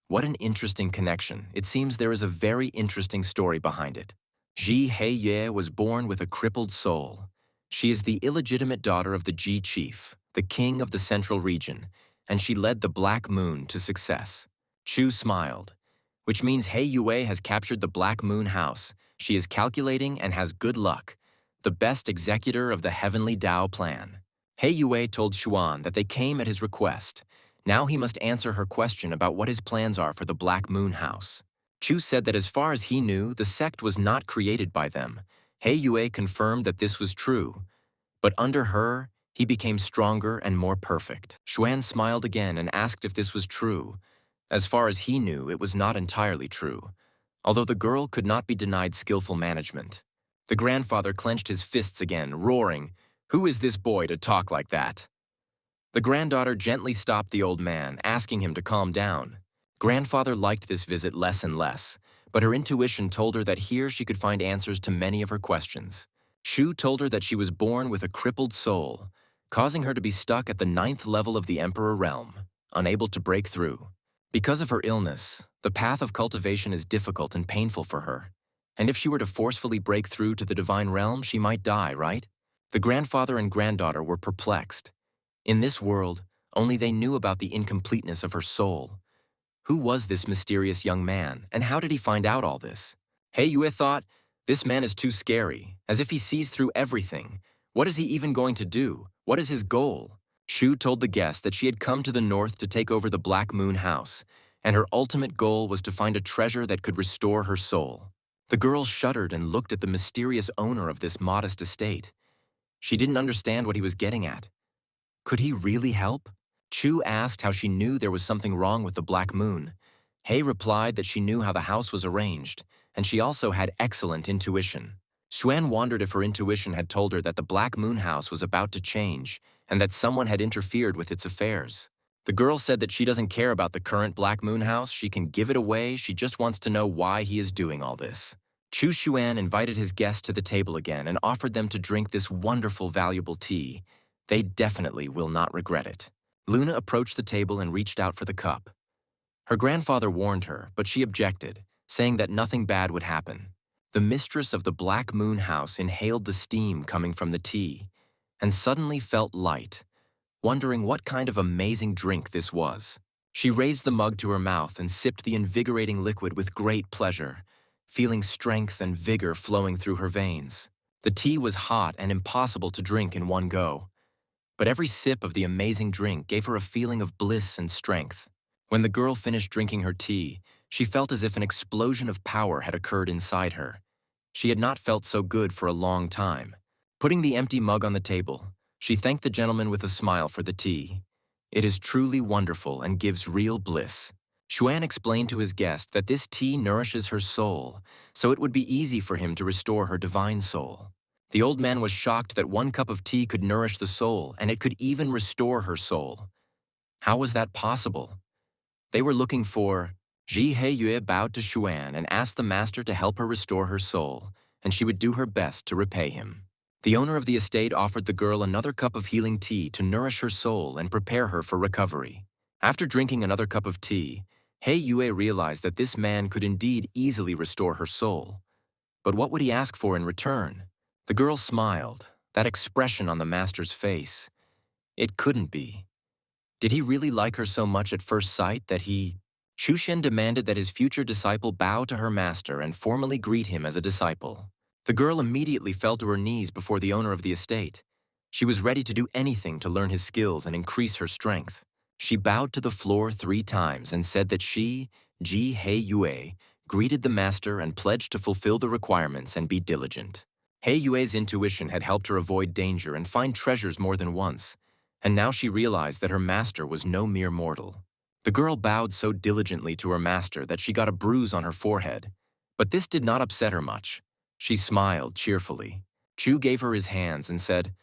What an interesting connection. It seems there is a very interesting story behind it. Ji Hei was born with a crippled soul. She is the illegitimate daughter of the Ji chief, the king of the central region, and she led the Black Moon to success. Chu smiled, which means He Yue has captured the Black Moon house. She is calculating and has good luck, the best executor of the Heavenly Dao plan. He Yue told Xuan that they came at his request. Now he must answer her question about what his plans are for the Black Moon house. Chu said that as far as he knew, the sect was not created by them. He Yue confirmed that this was true, but under her, he became stronger and more perfect. Xuan smiled again and asked if this was true. As far as he knew, it was not entirely true, although the girl could not be denied skillful management. The grandfather clenched his fists again, roaring, "Who is this boy to talk like that?" The granddaughter gently stopped the old man, asking him to calm down. Grandfather liked this visit less and less, but her intuition told her that here she could find answers to many of her questions. Shu told her that she was born with a crippled soul, causing her to be stuck at the 9th level of the Emperor realm, unable to break through. Because of her illness, the path of cultivation is difficult and painful for her, and if she were to forcefully break through to the divine realm, she might die, right? The grandfather and granddaughter were perplexed. In this world, only they knew about the incompleteness of her soul. Who was this mysterious young man, and how did he find out all this? He Yue thought, this man is too scary, as if he sees through everything. What is he even going to do? What is his goal? Shu told the guest that she had come to the north to take over the Black Moon house, and her ultimate goal was to find a treasure that could restore her soul. The girl shuddered and looked at the mysterious owner of this modest estate. She didn't understand what he was getting at. Could he really help? Chu asked how she knew there was something wrong with the Black Moon. He replied that she knew how the house was arranged, and she also had excellent intuition. Xuan wondered if her intuition had told her that the Black Moon house was about to change, and that someone had interfered with its affairs. The girl said that she doesn't care about the current Black Moon house, she can give it away, she just wants to know why he is doing all this. Chu Xuan invited his guests to the table again and offered them to drink this wonderful, valuable tea. They definitely will not regret it. Luna approached the table and reached out for the cup. Her grandfather warned her, but she objected, saying that nothing bad would happen. The mistress of the Black Moon house inhaled the steam coming from the tea, and suddenly felt light, wondering what kind of amazing drink this was. She raised the mug to her mouth and sipped the invigorating liquid with great pleasure, feeling strength and vigor flowing through her veins. The tea was hot and impossible to drink in one go, but every sip of the amazing drink gave her a feeling of bliss and strength. When the girl finished drinking her tea, she felt as if an explosion of power had occurred inside her. She had not felt so good for a long time. Putting the empty mug on the table, she thanked the gentleman with a smile for the tea. It is truly wonderful and gives real bliss. Xuan explained to his guest that this tea nourishes her soul, so it would be easy for him to restore her divine soul. The old man was shocked that 1 cup of tea could nourish the soul, and it could even restore her soul. How was that possible? They were looking for. Ji He Yue bowed to Xuan and asked the master to help her restore her soul, and she would do her best to repay him. The owner of the estate offered the girl another cup of healing tea to nourish her soul and prepare her for recovery. After drinking another cup of tea, He Yue realized that this man could indeed easily restore her soul. But what would he ask for in return? The girl smiled, that expression on the master's face. It couldn't be. Did he really like her so much at first sight that he... Shushen demanded that his future disciple bow to her master and formally greet him as a disciple. The girl immediately fell to her knees before the owner of the estate. She was ready to do anything to learn his skills and increase her strength. She bowed to the floor 3 times and said that she, Ji He Yue, greeted the master and pledged to fulfill the requirements and be diligent. He Yue's intuition had helped her avoid danger and find treasures more than once, and now she realized that her master was no mere mortal. The girl bowed so diligently to her master that she got a bruise on her forehead, but this did not upset her much. She smiled cheerfully. Chu gave her his hands and said,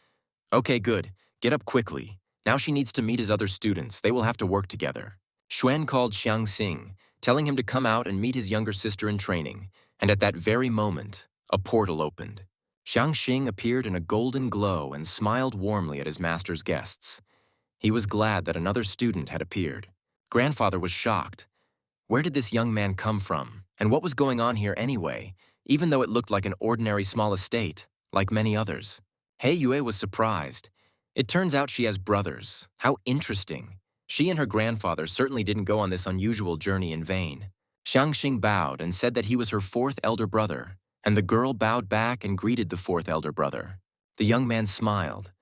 "Okay, good. Get up quickly. Now she needs to meet his other students. They will have to work together." Xuan called Xiang Xing, telling him to come out and meet his younger sister in training, and at that very moment, a portal opened. Xiang Xing appeared in a golden glow and smiled warmly at his master's guests. He was glad that another student had appeared. Grandfather was shocked. Where did this young man come from, and what was going on here anyway, even though it looked like an ordinary small estate, like many others? He Yue was surprised. It turns out she has brothers. How interesting. She and her grandfather certainly didn't go on this unusual journey in vain. Xiangxing bowed and said that he was her fourth elder brother, and the girl bowed back and greeted the fourth elder brother. The young man smiled.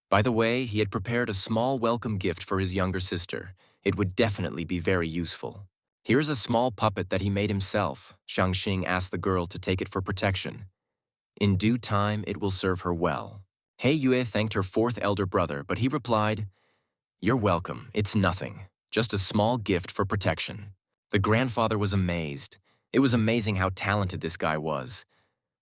By the way, he had prepared a small welcome gift for his younger sister. It would definitely be very useful. Here's a small puppet that he made himself. Xiangxing asked the girl to take it for protection. In due time, it will serve her well. He Yue thanked her fourth elder brother, but he replied, "You're welcome, it's nothing. Just a small gift for protection." The grandfather was amazed. It was amazing how talented this guy was.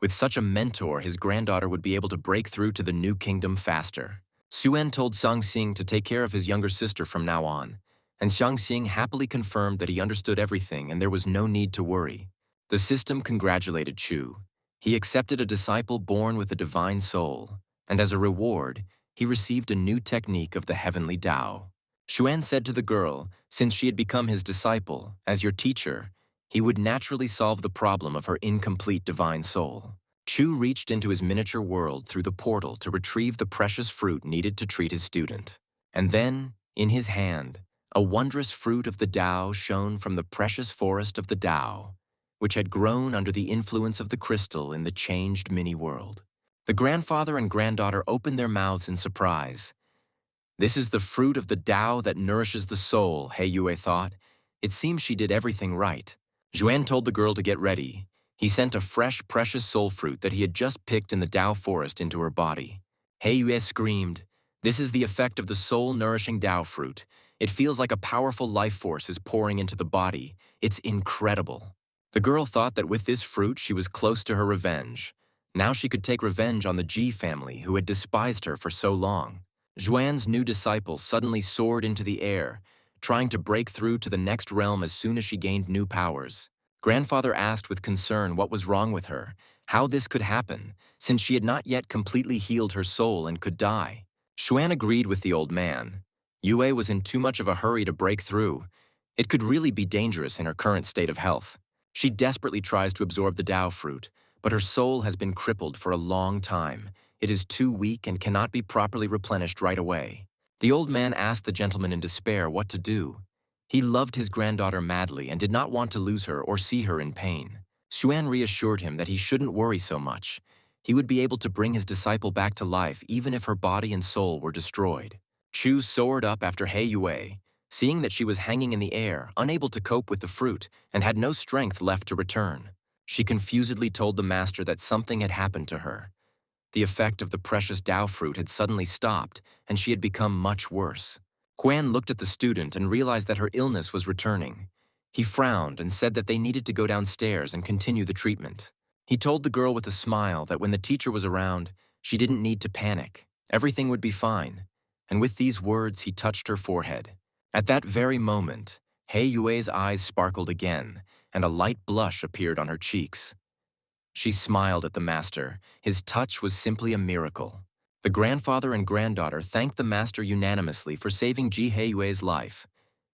With such a mentor, his granddaughter would be able to break through to the new kingdom faster. Xuan told Xiangxing to take care of his younger sister from now on, and Xiangxing happily confirmed that he understood everything and there was no need to worry. The system congratulated Chu. He accepted a disciple born with a divine soul, and as a reward, he received a new technique of the heavenly Tao. Xuan said to the girl, since she had become his disciple, as your teacher, he would naturally solve the problem of her incomplete divine soul. Chu reached into his miniature world through the portal to retrieve the precious fruit needed to treat his student. And then, in his hand, a wondrous fruit of the Tao shone from the precious forest of the Tao, which had grown under the influence of the crystal in the changed mini-world. The grandfather and granddaughter opened their mouths in surprise. This is the fruit of the Tao that nourishes the soul, He Yue thought. It seems she did everything right. Xuan told the girl to get ready. He sent a fresh, precious soul fruit that he had just picked in the Tao forest into her body. He Yue screamed, "This is the effect of the soul-nourishing Tao fruit. It feels like a powerful life force is pouring into the body. It's incredible." The girl thought that with this fruit she was close to her revenge. Now she could take revenge on the Ji family who had despised her for so long. Xuan's new disciple suddenly soared into the air, trying to break through to the next realm as soon as she gained new powers. Grandfather asked with concern what was wrong with her, how this could happen, since she had not yet completely healed her soul and could die. Xuan agreed with the old man. Yue was in too much of a hurry to break through. It could really be dangerous in her current state of health. She desperately tries to absorb the Tao fruit, but her soul has been crippled for a long time. It is too weak and cannot be properly replenished right away. The old man asked the gentleman in despair what to do. He loved his granddaughter madly and did not want to lose her or see her in pain. Xuan reassured him that he shouldn't worry so much. He would be able to bring his disciple back to life even if her body and soul were destroyed. Chu soared up after He Yue, seeing that she was hanging in the air, unable to cope with the fruit, and had no strength left to return. She confusedly told the master that something had happened to her. The effect of the precious Tao fruit had suddenly stopped, and she had become much worse. Huan looked at the student and realized that her illness was returning. He frowned and said that they needed to go downstairs and continue the treatment. He told the girl with a smile that when the teacher was around, she didn't need to panic. Everything would be fine. And with these words, he touched her forehead. At that very moment, He Yue's eyes sparkled again, and a light blush appeared on her cheeks. She smiled at the master. His touch was simply a miracle. The grandfather and granddaughter thanked the master unanimously for saving Ji He Yue's life,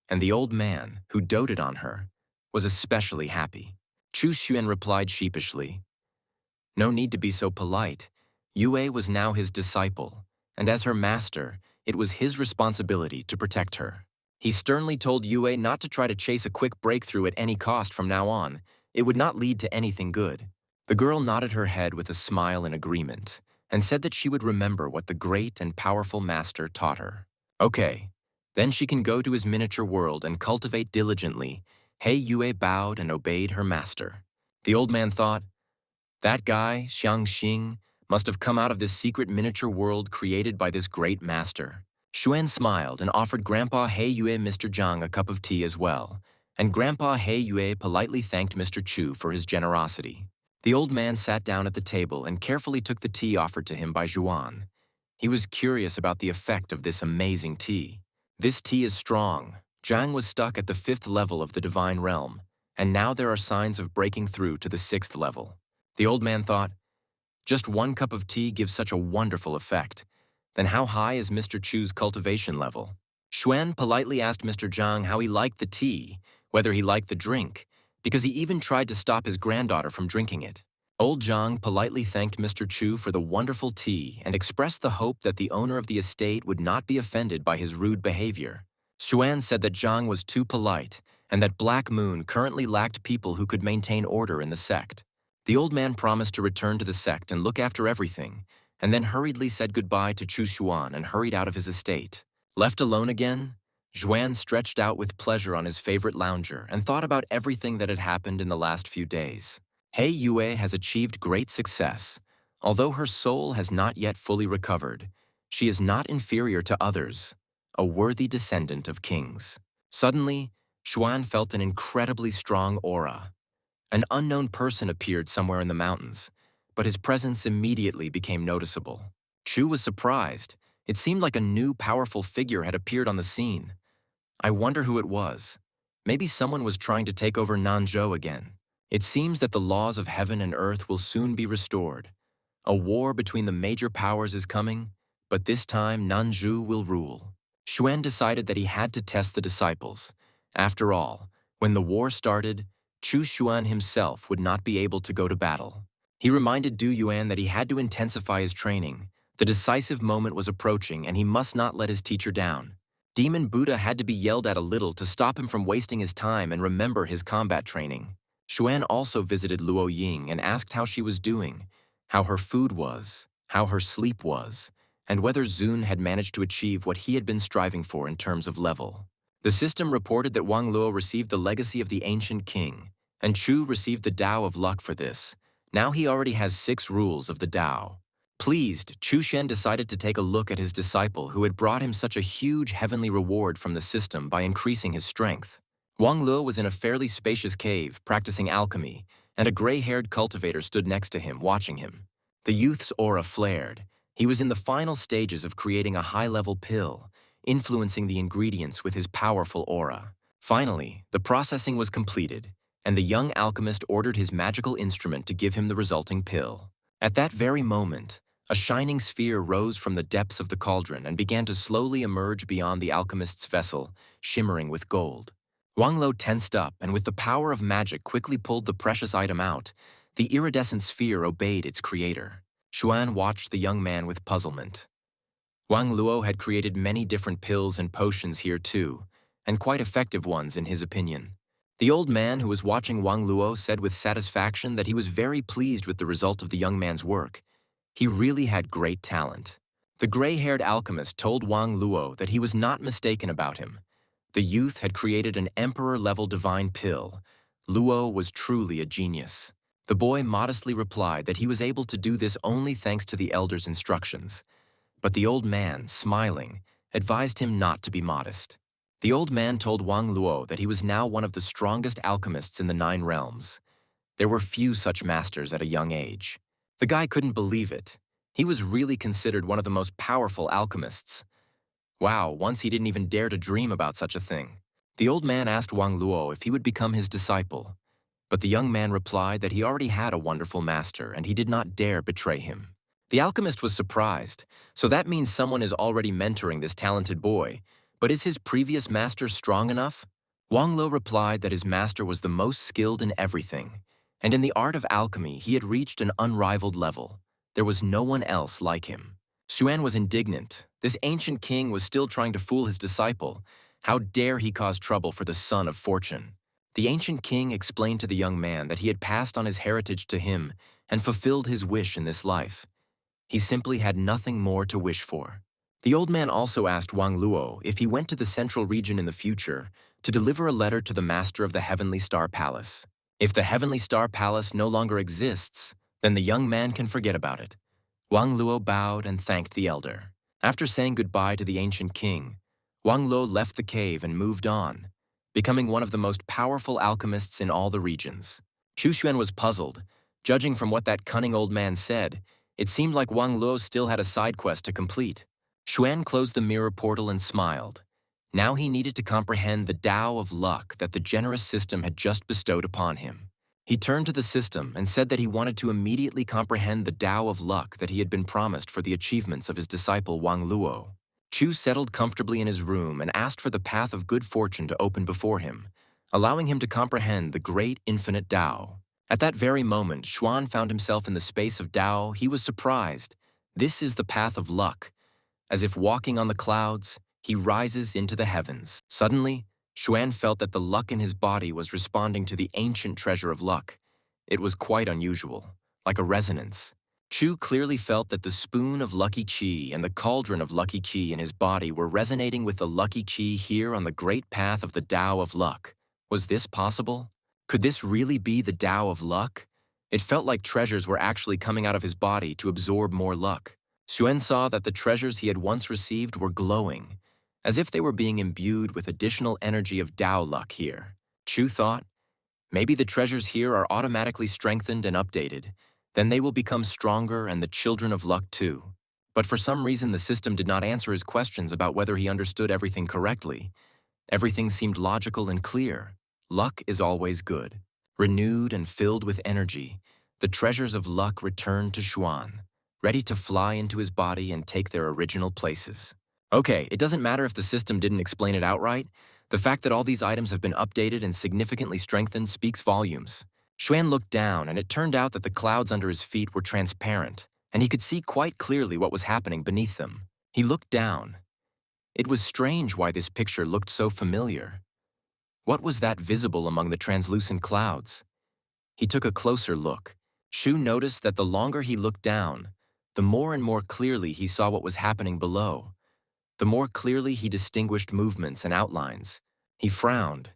and the old man, who doted on her, was especially happy. Chu Xuan replied sheepishly, "No need to be so polite. Yue was now his disciple, and as her master, it was his responsibility to protect her." He sternly told Yue not to try to chase a quick breakthrough at any cost from now on. It would not lead to anything good. The girl nodded her head with a smile in agreement and said that she would remember what the great and powerful master taught her. Okay, then she can go to his miniature world and cultivate diligently. He Yue bowed and obeyed her master. The old man thought, that guy, Xiangxing, must have come out of this secret miniature world created by this great master. Xuan smiled and offered Grandpa He Yue Mr. Zhang a cup of tea as well, and Grandpa He Yue politely thanked Mr. Chu for his generosity. The old man sat down at the table and carefully took the tea offered to him by Zhuan. He was curious about the effect of this amazing tea. This tea is strong. Zhang was stuck at the 5th level of the divine realm, and now there are signs of breaking through to the 6th level. The old man thought, just one cup of tea gives such a wonderful effect. Then how high is Mr. Chu's cultivation level? Xuan politely asked Mr. Zhang how he liked the tea, whether he liked the drink, because he even tried to stop his granddaughter from drinking it. Old Zhang politely thanked Mr. Chu for the wonderful tea and expressed the hope that the owner of the estate would not be offended by his rude behavior. Xuan said that Zhang was too polite and that Black Moon currently lacked people who could maintain order in the sect. The old man promised to return to the sect and look after everything, and then hurriedly said goodbye to Chu Xuan and hurried out of his estate. Left alone again, Xuan stretched out with pleasure on his favorite lounger and thought about everything that had happened in the last few days. Hei Yue has achieved great success. Although her soul has not yet fully recovered, she is not inferior to others, a worthy descendant of kings. Suddenly, Xuan felt an incredibly strong aura. An unknown person appeared somewhere in the mountains, but his presence immediately became noticeable. Chu was surprised. It seemed like a new, powerful figure had appeared on the scene. I wonder who it was. Maybe someone was trying to take over Nanzhou again. It seems that the laws of heaven and earth will soon be restored. A war between the major powers is coming, but this time Nanzhou will rule. Xuan decided that he had to test the disciples. After all, when the war started, Chu Xuan himself would not be able to go to battle. He reminded Du Yuan that he had to intensify his training. The decisive moment was approaching and he must not let his teacher down. Demon Buddha had to be yelled at a little to stop him from wasting his time and remember his combat training. Xuan also visited Luo Ying and asked how she was doing, how her food was, how her sleep was, and whether Zun had managed to achieve what he had been striving for in terms of level. The system reported that Wang Luo received the legacy of the ancient king, and Chu received the Tao of luck for this. Now he already has 6 rules of the Tao. Pleased, Chu Shen decided to take a look at his disciple who had brought him such a huge heavenly reward from the system by increasing his strength. Wang Luo was in a fairly spacious cave, practicing alchemy, and a gray-haired cultivator stood next to him, watching him. The youth's aura flared. He was in the final stages of creating a high-level pill, influencing the ingredients with his powerful aura. Finally, the processing was completed, and the young alchemist ordered his magical instrument to give him the resulting pill. At that very moment, a shining sphere rose from the depths of the cauldron and began to slowly emerge beyond the alchemist's vessel, shimmering with gold. Wang Luo tensed up and with the power of magic quickly pulled the precious item out. The iridescent sphere obeyed its creator. Xuan watched the young man with puzzlement. Wang Luo had created many different pills and potions here too, and quite effective ones in his opinion. The old man who was watching Wang Luo said with satisfaction that he was very pleased with the result of the young man's work. He really had great talent. The gray-haired alchemist told Wang Luo that he was not mistaken about him. The youth had created an emperor-level divine pill. Luo was truly a genius. The boy modestly replied that he was able to do this only thanks to the elder's instructions. But the old man, smiling, advised him not to be modest. The old man told Wang Luo that he was now one of the strongest alchemists in the 9 realms. There were few such masters at a young age. The guy couldn't believe it. He was really considered one of the most powerful alchemists. Wow, once he didn't even dare to dream about such a thing. The old man asked Wang Luo if he would become his disciple. But the young man replied that he already had a wonderful master and he did not dare betray him. The alchemist was surprised. So that means someone is already mentoring this talented boy. But is his previous master strong enough? Wang Luo replied that his master was the most skilled in everything, and in the art of alchemy he had reached an unrivaled level. There was no one else like him. Xuan was indignant. This ancient king was still trying to fool his disciple. How dare he cause trouble for the son of fortune? The ancient king explained to the young man that he had passed on his heritage to him and fulfilled his wish in this life. He simply had nothing more to wish for. The old man also asked Wang Luo if he went to the central region in the future to deliver a letter to the master of the Heavenly Star Palace. If the Heavenly Star Palace no longer exists, then the young man can forget about it. Wang Luo bowed and thanked the elder. After saying goodbye to the ancient king, Wang Luo left the cave and moved on, becoming one of the most powerful alchemists in all the regions. Chu Xuan was puzzled. Judging from what that cunning old man said, it seemed like Wang Luo still had a side quest to complete. Xuan closed the mirror portal and smiled. Now he needed to comprehend the Tao of luck that the generous system had just bestowed upon him. He turned to the system and said that he wanted to immediately comprehend the Tao of luck that he had been promised for the achievements of his disciple Wang Luo. Chu settled comfortably in his room and asked for the path of good fortune to open before him, allowing him to comprehend the great infinite Tao. At that very moment, Xuan found himself in the space of Dao. He was surprised. This is the path of luck. As if walking on the clouds, he rises into the heavens. Suddenly, Xuan felt that the luck in his body was responding to the ancient treasure of luck. It was quite unusual, like a resonance. Chu clearly felt that the spoon of lucky qi and the cauldron of lucky qi in his body were resonating with the lucky qi here on the great path of the Tao of luck. Was this possible? Could this really be the Tao of luck? It felt like treasures were actually coming out of his body to absorb more luck. Xuan saw that the treasures he had once received were glowing, as if they were being imbued with additional energy of Tao luck here. Chu thought, maybe the treasures here are automatically strengthened and updated. Then they will become stronger and the children of luck too. But for some reason the system did not answer his questions about whether he understood everything correctly. Everything seemed logical and clear. Luck is always good. Renewed and filled with energy, the treasures of luck returned to Xuan, ready to fly into his body and take their original places. Okay, it doesn't matter if the system didn't explain it outright. The fact that all these items have been updated and significantly strengthened speaks volumes. Xuan looked down, and it turned out that the clouds under his feet were transparent, and he could see quite clearly what was happening beneath them. He looked down. It was strange why this picture looked so familiar. What was that visible among the translucent clouds? He took a closer look. Shu noticed that the longer he looked down, the more and more clearly he saw what was happening below. The more clearly he distinguished movements and outlines. He frowned.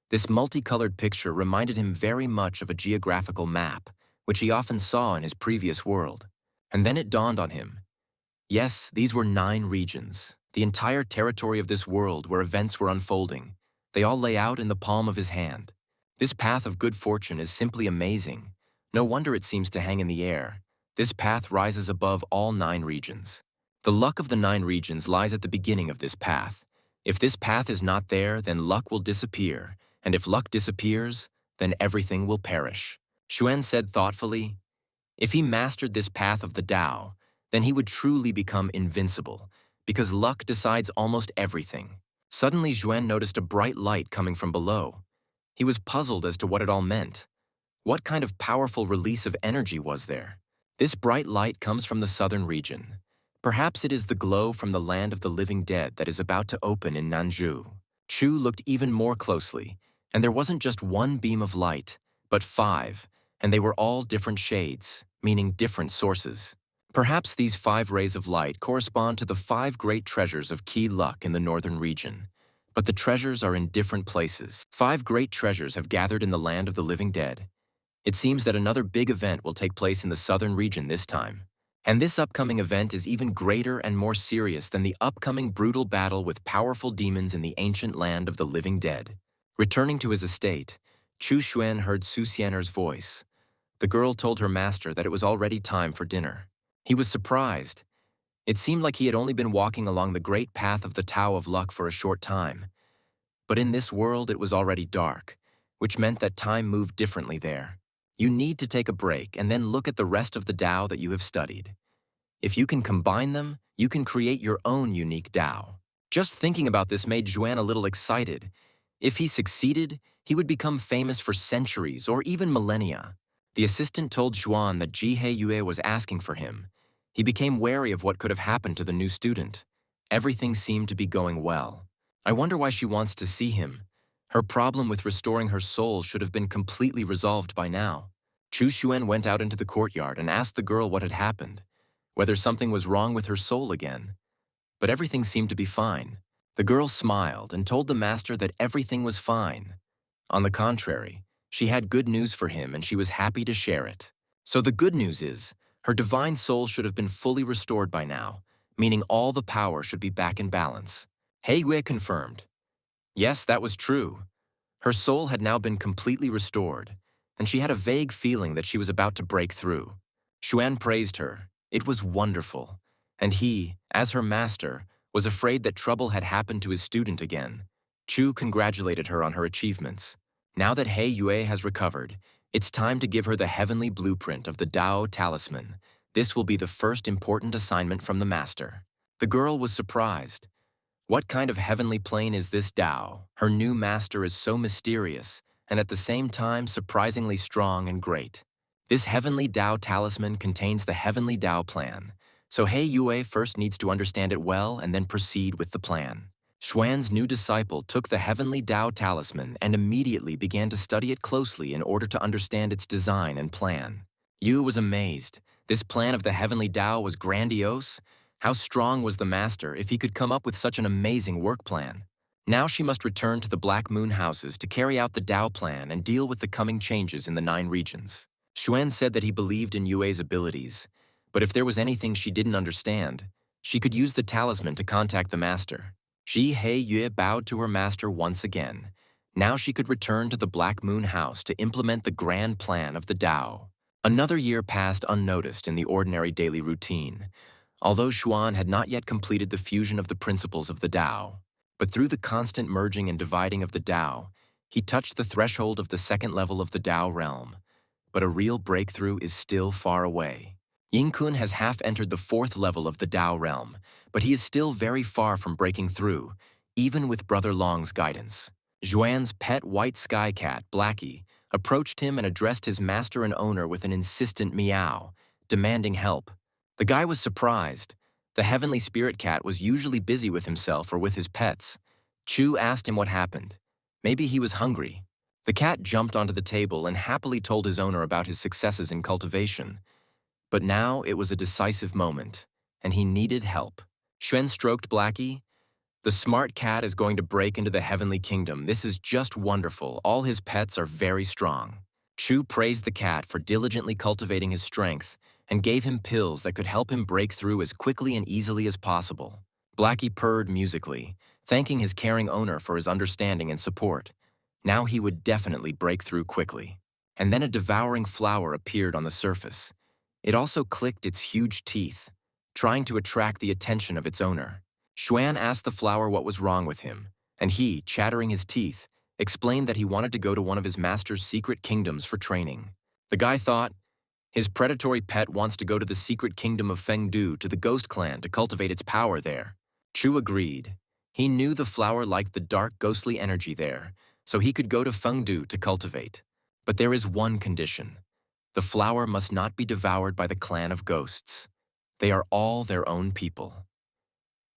This multicolored picture reminded him very much of a geographical map, which he often saw in his previous world. And then it dawned on him. Yes, these were 9 regions, the entire territory of this world where events were unfolding. They all lay out in the palm of his hand. This path of good fortune is simply amazing. No wonder it seems to hang in the air. This path rises above all 9 regions. The luck of the 9 regions lies at the beginning of this path. If this path is not there, then luck will disappear. And if luck disappears, then everything will perish. Xuan said thoughtfully, if he mastered this path of the Tao, then he would truly become invincible, because luck decides almost everything. Suddenly, Xuan noticed a bright light coming from below. He was puzzled as to what it all meant. What kind of powerful release of energy was there? This bright light comes from the southern region. Perhaps it is the glow from the land of the living dead that is about to open in Nanju. Chu looked even more closely, and there wasn't just one beam of light, but 5, and they were all different shades, meaning different sources. Perhaps these 5 rays of light correspond to the 5 great treasures of key luck in the northern region. But the treasures are in different places. 5 great treasures have gathered in the land of the living dead. It seems that another big event will take place in the southern region this time. And this upcoming event is even greater and more serious than the upcoming brutal battle with powerful demons in the ancient land of the living dead. Returning to his estate, Chu Xuan heard Su Xianer's voice. The girl told her master that it was already time for dinner. He was surprised. It seemed like he had only been walking along the great path of the Tao of Luck for a short time. But in this world it was already dark, which meant that time moved differently there. You need to take a break and then look at the rest of the Tao that you have studied. If you can combine them, you can create your own unique Tao. Just thinking about this made Xuan a little excited. If he succeeded, he would become famous for centuries or even millennia. The assistant told Xuan that Jihei Yue was asking for him. He became wary of what could have happened to the new student. Everything seemed to be going well. I wonder why she wants to see him. Her problem with restoring her soul should have been completely resolved by now. Chu Xuan went out into the courtyard and asked the girl what had happened, whether something was wrong with her soul again. But everything seemed to be fine. The girl smiled and told the master that everything was fine. On the contrary, she had good news for him and she was happy to share it. So the good news is, her divine soul should have been fully restored by now, meaning all the power should be back in balance. Hei Yue confirmed. Yes, that was true. Her soul had now been completely restored, and she had a vague feeling that she was about to break through. Xuan praised her. It was wonderful. And he, as her master, was afraid that trouble had happened to his student again. Chu congratulated her on her achievements. Now that Hei Yue has recovered, it's time to give her the heavenly blueprint of the Dao Talisman. This will be the first important assignment from the master. The girl was surprised. What kind of heavenly plane is this Dao? Her new master is so mysterious, and at the same time surprisingly strong and great. This heavenly Tao talisman contains the heavenly Tao plan, so He Yue first needs to understand it well and then proceed with the plan. Xuan's new disciple took the heavenly Tao talisman and immediately began to study it closely in order to understand its design and plan. Yu was amazed. This plan of the heavenly Tao was grandiose. How strong was the master if he could come up with such an amazing work plan? Now she must return to the Black Moon houses to carry out the Tao plan and deal with the coming changes in the 9 regions. Xuan said that he believed in Yue's abilities, but if there was anything she didn't understand, she could use the talisman to contact the master. He Yue bowed to her master once again. Now she could return to the Black Moon house to implement the grand plan of the Tao. Another year passed unnoticed in the ordinary daily routine, although Xuan had not yet completed the fusion of the principles of the Tao. But through the constant merging and dividing of the Tao, he touched the threshold of the 2nd level of the Tao realm. But a real breakthrough is still far away. Yingkun has half entered the 4th level of the Tao realm, but he is still very far from breaking through, even with Brother Long's guidance. Xuan's pet white sky cat, Blackie, approached him and addressed his master and owner with an insistent meow, demanding help. The guy was surprised. The heavenly spirit cat was usually busy with himself or with his pets. Chu asked him what happened. Maybe he was hungry. The cat jumped onto the table and happily told his owner about his successes in cultivation. But now it was a decisive moment, and he needed help. Xuan stroked Blackie. The smart cat is going to break into the heavenly kingdom. This is just wonderful. All his pets are very strong. Chu praised the cat for diligently cultivating his strength and gave him pills that could help him break through as quickly and easily as possible. Blackie purred musically, thanking his caring owner for his understanding and support. Now he would definitely break through quickly. And then a devouring flower appeared on the surface. It also clicked its huge teeth, trying to attract the attention of its owner. Xuan asked the flower what was wrong with him, and he, chattering his teeth, explained that he wanted to go to one of his master's secret kingdoms for training. The guy thought, his predatory pet wants to go to the secret kingdom of Fengdu to the Ghost Clan to cultivate its power there. Chu agreed. He knew the flower liked the dark, ghostly energy there, so he could go to Fengdu to cultivate. But there is one condition. The flower must not be devoured by the clan of ghosts. They are all their own people.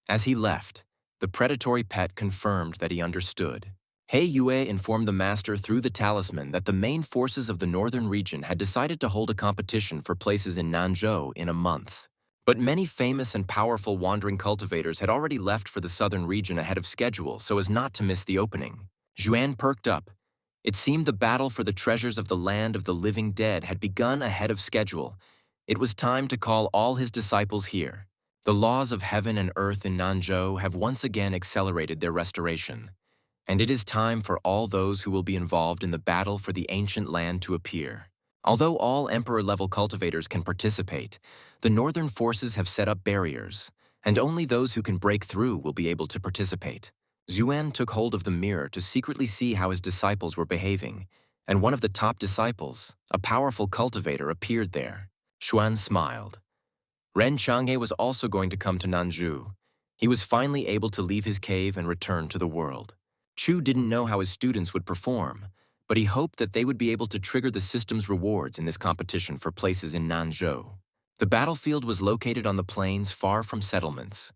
As he left, the predatory pet confirmed that he understood. He Yue informed the master through the talisman that the main forces of the northern region had decided to hold a competition for places in Nanzhou in a month. But many famous and powerful wandering cultivators had already left for the southern region ahead of schedule so as not to miss the opening. Xuan perked up. It seemed the battle for the treasures of the land of the living dead had begun ahead of schedule. It was time to call all his disciples here. The laws of heaven and earth in Nanzhou have once again accelerated their restoration, and it is time for all those who will be involved in the battle for the ancient land to appear. Although all Emperor-level cultivators can participate, the northern forces have set up barriers, and only those who can break through will be able to participate. Xuan took hold of the mirror to secretly see how his disciples were behaving, and one of the top disciples, a powerful cultivator, appeared there. Xuan smiled. Ren Chang'e was also going to come to Nanzhou. He was finally able to leave his cave and return to the world. Chu didn't know how his students would perform, but he hoped that they would be able to trigger the system's rewards in this competition for places in Nanzhou. The battlefield was located on the plains far from settlements.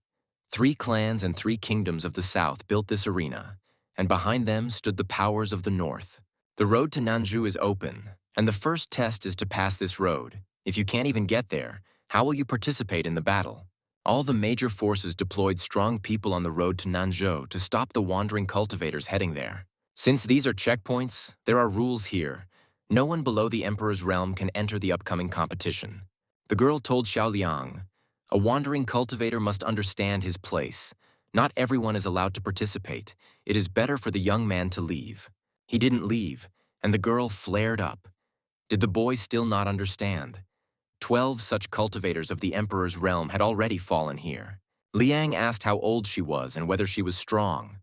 3 clans and 3 kingdoms of the south built this arena, and behind them stood the powers of the north. The road to Nanzhou is open, and the first test is to pass this road. If you can't even get there, how will you participate in the battle? All the major forces deployed strong people on the road to Nanzhou to stop the wandering cultivators heading there. Since these are checkpoints, there are rules here. No one below the Emperor's realm can enter the upcoming competition. The girl told Xiaoliang, a wandering cultivator must understand his place. Not everyone is allowed to participate. It is better for the young man to leave. He didn't leave, and the girl flared up. Did the boy still not understand? 12 such cultivators of the Emperor's realm had already fallen here. Liang asked how old she was and whether she was strong.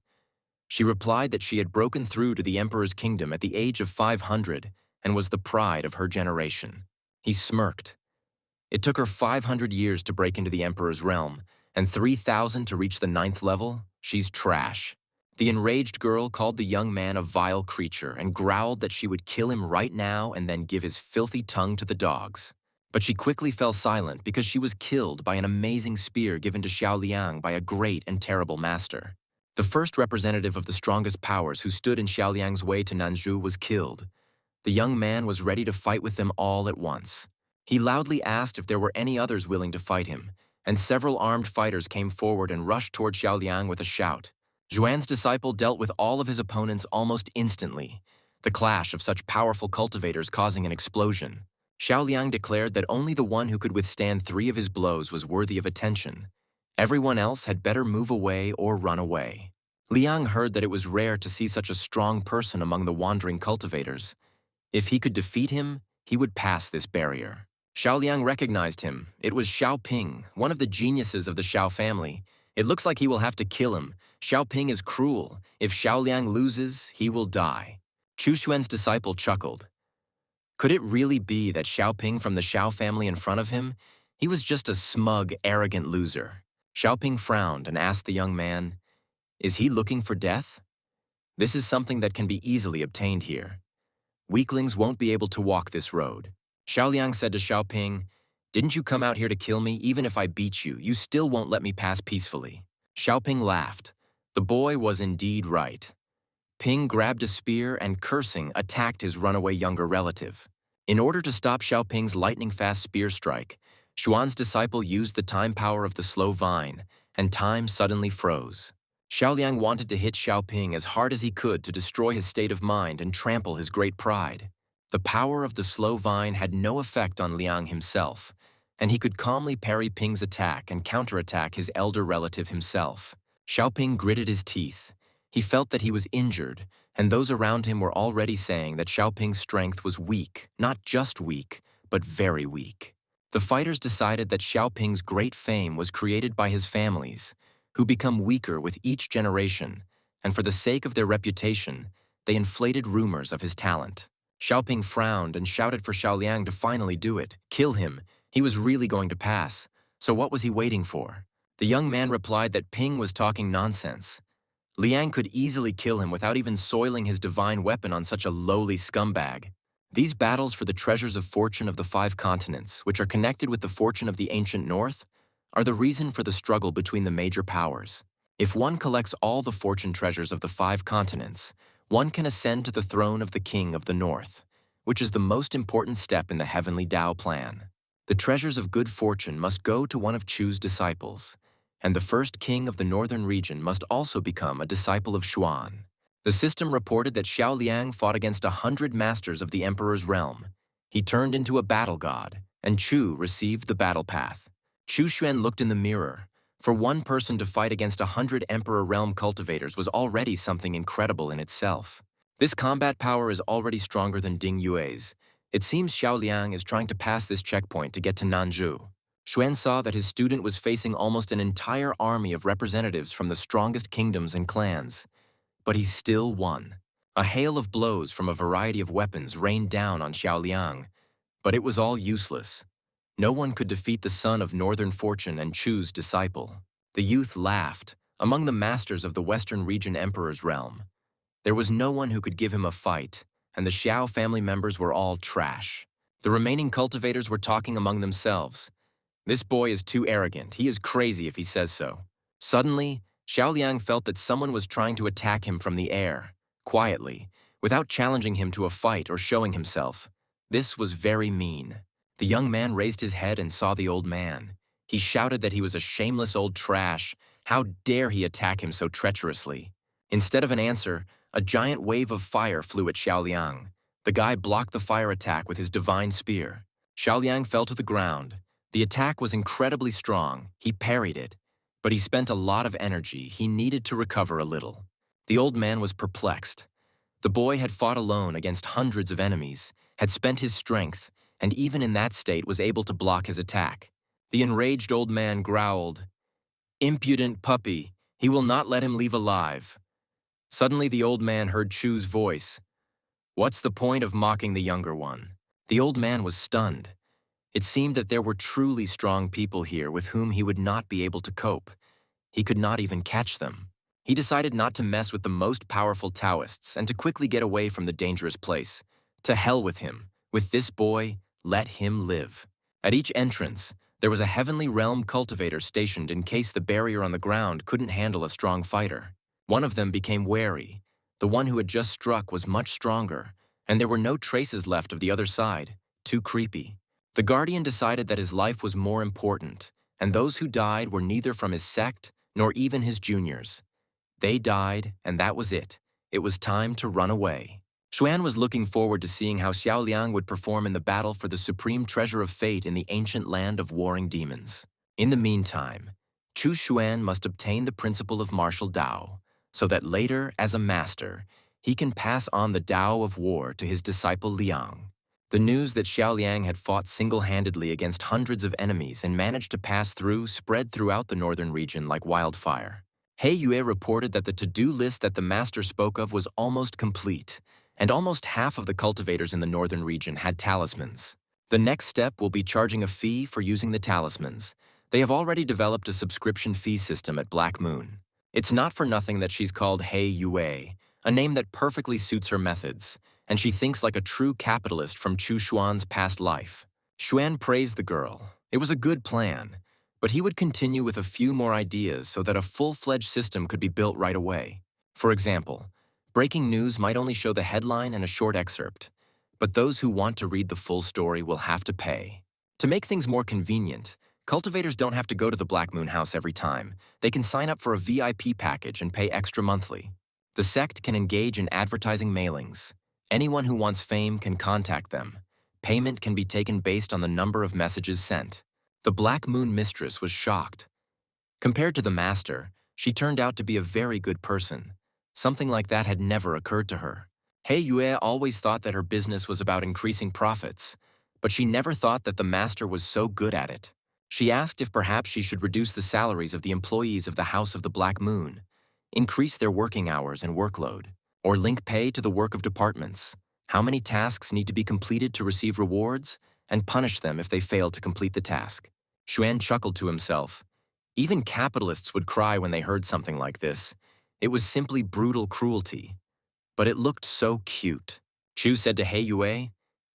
She replied that she had broken through to the Emperor's kingdom at the age of 500 and was the pride of her generation. He smirked. It took her 500 years to break into the Emperor's realm, and 3,000 to reach the 9th level. She's trash. The enraged girl called the young man a vile creature and growled that she would kill him right now and then give his filthy tongue to the dogs. But she quickly fell silent because she was killed by an amazing spear given to Xiao Liang by a great and terrible master. The first representative of the strongest powers who stood in Xiao Liang's way to Nanzhou was killed. The young man was ready to fight with them all at once. He loudly asked if there were any others willing to fight him, and several armed fighters came forward and rushed toward Xiao Liang with a shout. Zhuan's disciple dealt with all of his opponents almost instantly, the clash of such powerful cultivators causing an explosion. Xiao Liang declared that only the one who could withstand 3 of his blows was worthy of attention. Everyone else had better move away or run away. Liang heard that it was rare to see such a strong person among the wandering cultivators. If he could defeat him, he would pass this barrier. Xiao Liang recognized him. It was Xiao Ping, one of the geniuses of the Xiao family. It looks like he will have to kill him. Xiao Ping is cruel. If Xiao Liang loses, he will die. Chu Xuan's disciple chuckled. Could it really be that Xiao Ping from the Xiao family in front of him? He was just a smug, arrogant loser. Xiao Ping frowned and asked the young man, "Is he looking for death? This is something that can be easily obtained here. Weaklings won't be able to walk this road." Xiao Liang said to Xiao Ping, "Didn't you come out here to kill me? Even if I beat you, you still won't let me pass peacefully." Xiao Ping laughed. The boy was indeed right. Ping grabbed a spear and, cursing, attacked his runaway younger relative. In order to stop Xiao Ping's lightning-fast spear strike, Xuan's disciple used the time power of the slow vine, and time suddenly froze. Xiao Liang wanted to hit Xiao Ping as hard as he could to destroy his state of mind and trample his great pride. The power of the slow vine had no effect on Liang himself, and he could calmly parry Ping's attack and counterattack his elder relative himself. Xiao Ping gritted his teeth. He felt that he was injured, and those around him were already saying that Xiao Ping's strength was weak, not just weak, but very weak. The fighters decided that Xiao Ping's great fame was created by his families, who become weaker with each generation, and for the sake of their reputation, they inflated rumors of his talent. Xiao Ping frowned and shouted for Xiao Liang to finally do it. Kill him. He was really going to pass. So what was he waiting for? The young man replied that Ping was talking nonsense. Liang could easily kill him without even soiling his divine weapon on such a lowly scumbag. These battles for the treasures of fortune of the 5 continents, which are connected with the fortune of the ancient north, are the reason for the struggle between the major powers. If one collects all the fortune treasures of the 5 continents, one can ascend to the throne of the king of the north, which is the most important step in the heavenly Tao plan. The treasures of good fortune must go to one of Chu's disciples, and the first king of the northern region must also become a disciple of Xuan. The system reported that Xiao Liang fought against 100 masters of the emperor's realm. He turned into a battle god, and Chu received the battle path. Chu Xuan looked in the mirror. For one person to fight against 100 emperor realm cultivators was already something incredible in itself. This combat power is already stronger than Ding Yue's. It seems Xiao Liang is trying to pass this checkpoint to get to Nanzhou. Xuan saw that his student was facing almost an entire army of representatives from the strongest kingdoms and clans. But he still won. A hail of blows from a variety of weapons rained down on Xiao Liang, but it was all useless. No one could defeat the son of Northern Fortune and Chu's disciple. The youth laughed. Among the masters of the Western Region Emperor's realm, there was no one who could give him a fight, and the Xiao family members were all trash. The remaining cultivators were talking among themselves. This boy is too arrogant. He is crazy if he says so. Suddenly, Xiao Liang felt that someone was trying to attack him from the air, quietly, without challenging him to a fight or showing himself. This was very mean. The young man raised his head and saw the old man. He shouted that he was a shameless old trash. How dare he attack him so treacherously? Instead of an answer, a giant wave of fire flew at Xiao Liang. The guy blocked the fire attack with his divine spear. Xiao Liang fell to the ground. The attack was incredibly strong. He parried it, but he spent a lot of energy. He needed to recover a little. The old man was perplexed. The boy had fought alone against hundreds of enemies, had spent his strength, and even in that state was able to block his attack. The enraged old man growled, "Impudent puppy, he will not let him leave alive." Suddenly the old man heard Chu's voice. "What's the point of mocking the younger one?" The old man was stunned. It seemed that there were truly strong people here with whom he would not be able to cope. He could not even catch them. He decided not to mess with the most powerful Taoists and to quickly get away from the dangerous place. To hell with him. With this boy, let him live. At each entrance, there was a heavenly realm cultivator stationed in case the barrier on the ground couldn't handle a strong fighter. One of them became wary. The one who had just struck was much stronger, and there were no traces left of the other side. Too creepy. The guardian decided that his life was more important, and those who died were neither from his sect nor even his juniors. They died, and that was it. It was time to run away. Xuan was looking forward to seeing how Xiaoliang would perform in the battle for the supreme treasure of fate in the ancient land of warring demons. In the meantime, Chu Xuan must obtain the principle of martial Dao, so that later, as a master, he can pass on the Dao of war to his disciple Liang. The news that Xiaoliang had fought single-handedly against hundreds of enemies and managed to pass through spread throughout the northern region like wildfire. He Yue reported that the to-do list that the master spoke of was almost complete, and almost half of the cultivators in the northern region had talismans. The next step will be charging a fee for using the talismans. They have already developed a subscription fee system at Black Moon. It's not for nothing that she's called He Yue, a name that perfectly suits her methods, and she thinks like a true capitalist from Chu Xuan's past life. Xuan praised the girl. It was a good plan, but he would continue with a few more ideas so that a full-fledged system could be built right away. For example, breaking news might only show the headline and a short excerpt, but those who want to read the full story will have to pay. To make things more convenient, cultivators don't have to go to the Black Moon house every time. They can sign up for a VIP package and pay extra monthly. The sect can engage in advertising mailings. Anyone who wants fame can contact them. Payment can be taken based on the number of messages sent. The Black Moon mistress was shocked. Compared to the master, she turned out to be a very good person. Something like that had never occurred to her. He Yue always thought that her business was about increasing profits, but she never thought that the master was so good at it. She asked if perhaps she should reduce the salaries of the employees of the House of the Black Moon, increase their working hours and workload, or link pay to the work of departments. How many tasks need to be completed to receive rewards, and punish them if they fail to complete the task. Xuan chuckled to himself. Even capitalists would cry when they heard something like this. It was simply brutal cruelty. But it looked so cute. Chu said to He Yue,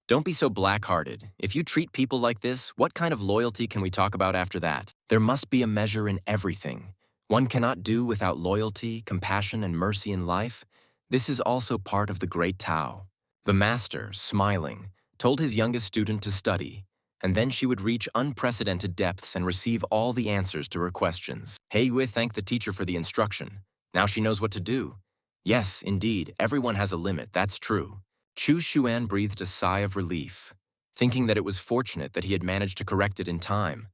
"Don't be so black-hearted. If you treat people like this, what kind of loyalty can we talk about after that? There must be a measure in everything. One cannot do without loyalty, compassion, and mercy in life. This is also part of the great Tao." The master, smiling, told his youngest student to study, and then she would reach unprecedented depths and receive all the answers to her questions. He Yue thanked the teacher for the instruction. Now she knows what to do. Yes, indeed, everyone has a limit, that's true. Chu Xuan breathed a sigh of relief, thinking that it was fortunate that he had managed to correct it in time.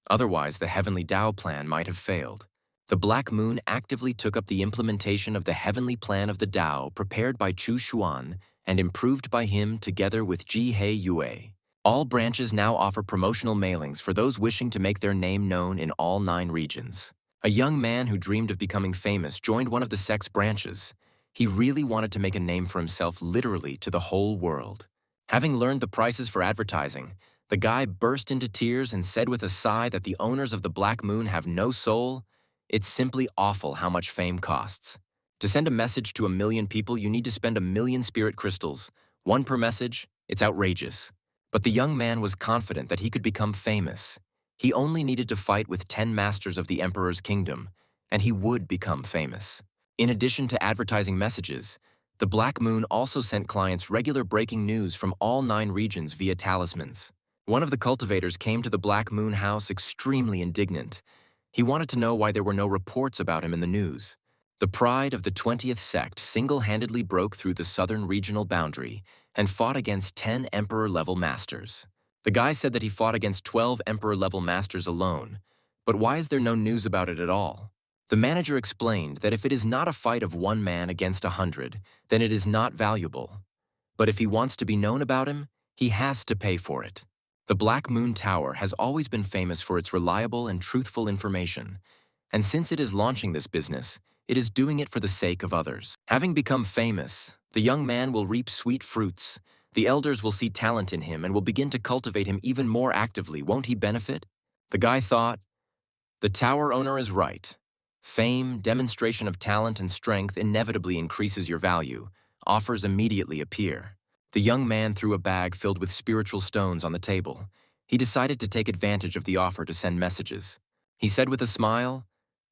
Otherwise, the Heavenly Dao plan might have failed. The Black Moon actively took up the implementation of the heavenly plan of the Dao prepared by Chu Xuan and improved by him together with Ji He Yue. All branches now offer promotional mailings for those wishing to make their name known in all 9 regions. A young man who dreamed of becoming famous joined one of the sect's branches. He really wanted to make a name for himself literally to the whole world. Having learned the prices for advertising, the guy burst into tears and said with a sigh that the owners of the Black Moon have no soul. It's simply awful how much fame costs. To send a message to 1 million people, you need to spend 1 million spirit crystals. 1 per message, it's outrageous. But the young man was confident that he could become famous. He only needed to fight with 10 masters of the Emperor's kingdom, and he would become famous. In addition to advertising messages, the Black Moon also sent clients regular breaking news from all 9 regions via talismans. One of the cultivators came to the Black Moon house extremely indignant. He wanted to know why there were no reports about him in the news. The pride of the 20th sect single-handedly broke through the southern regional boundary and fought against 10 Emperor-level masters. The guy said that he fought against 12 Emperor-level masters alone, but why is there no news about it at all? The manager explained that if it is not a fight of 1 man against 100, then it is not valuable. But if he wants to be known about him, he has to pay for it. The Black Moon Tower has always been famous for its reliable and truthful information, and since it is launching this business, it is doing it for the sake of others. Having become famous, the young man will reap sweet fruits. The elders will see talent in him and will begin to cultivate him even more actively. Won't he benefit? The guy thought, the tower owner is right. Fame, demonstration of talent and strength inevitably increases your value. Offers immediately appear. The young man threw a bag filled with spiritual stones on the table. He decided to take advantage of the offer to send messages. He said with a smile,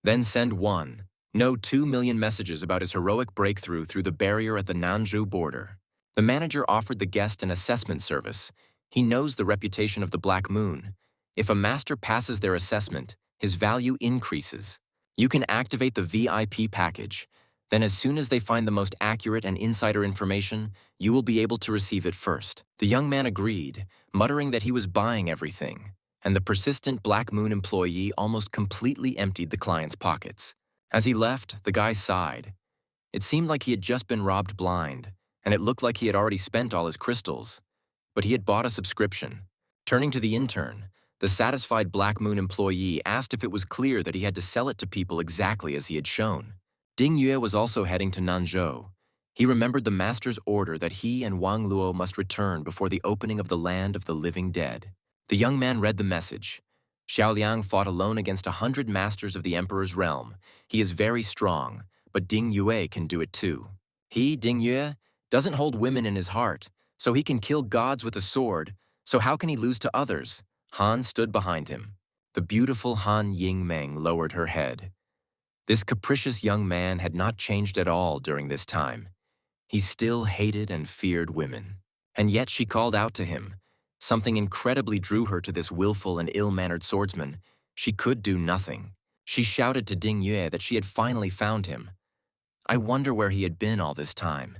"Then send one. No 2 million messages about his heroic breakthrough through the barrier at the Nanzhou border." The manager offered the guest an assessment service. He knows the reputation of the Black Moon. If a master passes their assessment, his value increases. You can activate the VIP package. Then as soon as they find the most accurate and insider information, you will be able to receive it first. The young man agreed, muttering that he was buying everything, and the persistent Black Moon employee almost completely emptied the client's pockets. As he left, the guy sighed. It seemed like he had just been robbed blind, and it looked like he had already spent all his crystals. But he had bought a subscription. Turning to the intern, the satisfied Black Moon employee asked if it was clear that he had to sell it to people exactly as he had shown. Ding Yue was also heading to Nanzhou. He remembered the master's order that he and Wang Luo must return before the opening of the land of the living dead. The young man read the message. Xiaoliang fought alone against 100 masters of the emperor's realm. He is very strong, but Ding Yue can do it too. He, Ding Yue, doesn't hold women in his heart, so he can kill gods with a sword, so how can he lose to others? Han stood behind him. The beautiful Han Yingmeng lowered her head. This capricious young man had not changed at all during this time. He still hated and feared women. And yet she called out to him. Something incredibly drew her to this willful and ill-mannered swordsman. She could do nothing. She shouted to Ding Yue that she had finally found him. I wonder where he had been all this time.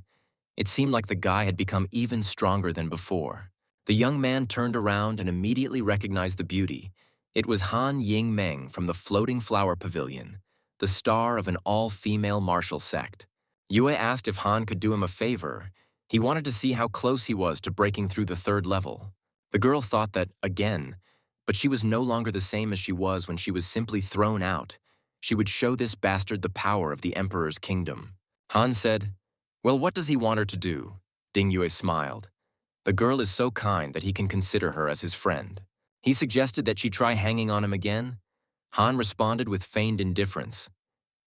It seemed like the guy had become even stronger than before. The young man turned around and immediately recognized the beauty. It was Han Yingmeng from the Floating Flower Pavilion, the star of an all-female martial sect. Yue asked if Han could do him a favor. He wanted to see how close he was to breaking through the 3rd level. The girl thought that, again, but she was no longer the same as she was when she was simply thrown out. She would show this bastard the power of the emperor's kingdom. Han said, "Well, what does he want her to do?" Ding Yue smiled. The girl is so kind that he can consider her as his friend. He suggested that she try hanging on him again. Han responded with feigned indifference.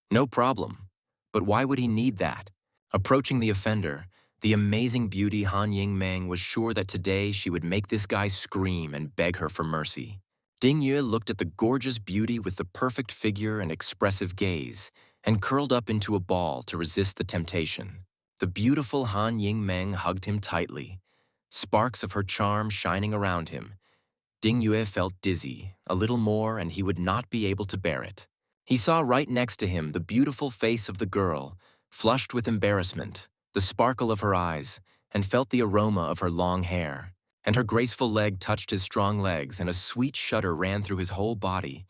No problem. But why would he need that? Approaching the offender, the amazing beauty Han Yingmeng was sure that today she would make this guy scream and beg her for mercy. Ding Yue looked at the gorgeous beauty with the perfect figure and expressive gaze, and curled up into a ball to resist the temptation. The beautiful Han Yingmeng hugged him tightly, sparks of her charm shining around him. Ding Yue felt dizzy. A little more and he would not be able to bear it. He saw right next to him the beautiful face of the girl, flushed with embarrassment, the sparkle of her eyes, and felt the aroma of her long hair. And her graceful leg touched his strong legs, and a sweet shudder ran through his whole body.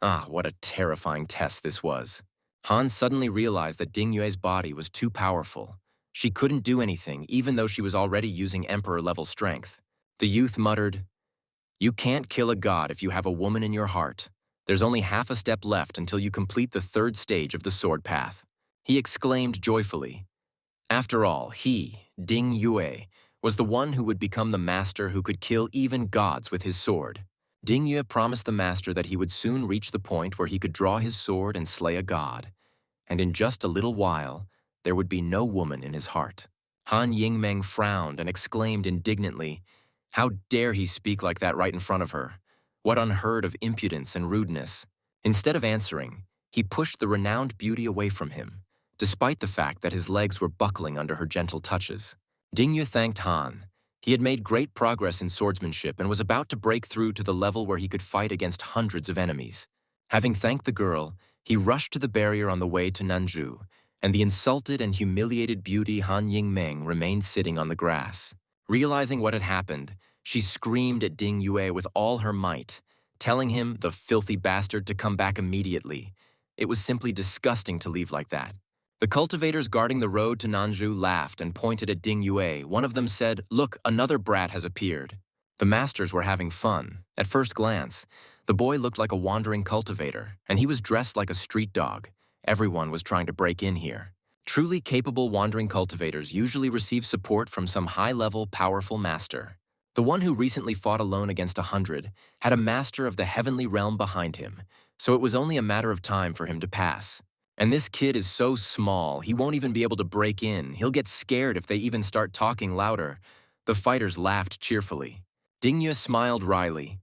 Ah, what a terrifying test this was. Han suddenly realized that Ding Yue's body was too powerful. She couldn't do anything, even though she was already using emperor-level strength. The youth muttered, "You can't kill a god if you have a woman in your heart. There's only half a step left until you complete the 3rd stage of the sword path." He exclaimed joyfully. After all, he, Ding Yue, was the one who would become the master who could kill even gods with his sword. Ding Yue promised the master that he would soon reach the point where he could draw his sword and slay a god. And in just a little while, there would be no woman in his heart. Han Yingmeng frowned and exclaimed indignantly, "How dare he speak like that right in front of her? What unheard of impudence and rudeness." Instead of answering, he pushed the renowned beauty away from him, despite the fact that his legs were buckling under her gentle touches. Ding Yue thanked Han. He had made great progress in swordsmanship and was about to break through to the level where he could fight against hundreds of enemies. Having thanked the girl, he rushed to the barrier on the way to Nanzhou, and the insulted and humiliated beauty Han Yingmeng remained sitting on the grass. Realizing what had happened, she screamed at Ding Yue with all her might, telling him, the filthy bastard, to come back immediately. It was simply disgusting to leave like that. The cultivators guarding the road to Nanzhou laughed and pointed at Ding Yue. One of them said, "Look, another brat has appeared." The masters were having fun. At first glance, the boy looked like a wandering cultivator, and he was dressed like a street dog. Everyone was trying to break in here. Truly capable wandering cultivators usually receive support from some high-level, powerful master. The one who recently fought alone against 100 had a master of the heavenly realm behind him, so it was only a matter of time for him to pass. And this kid is so small, he won't even be able to break in. He'll get scared if they even start talking louder. The fighters laughed cheerfully. Dingyue smiled wryly.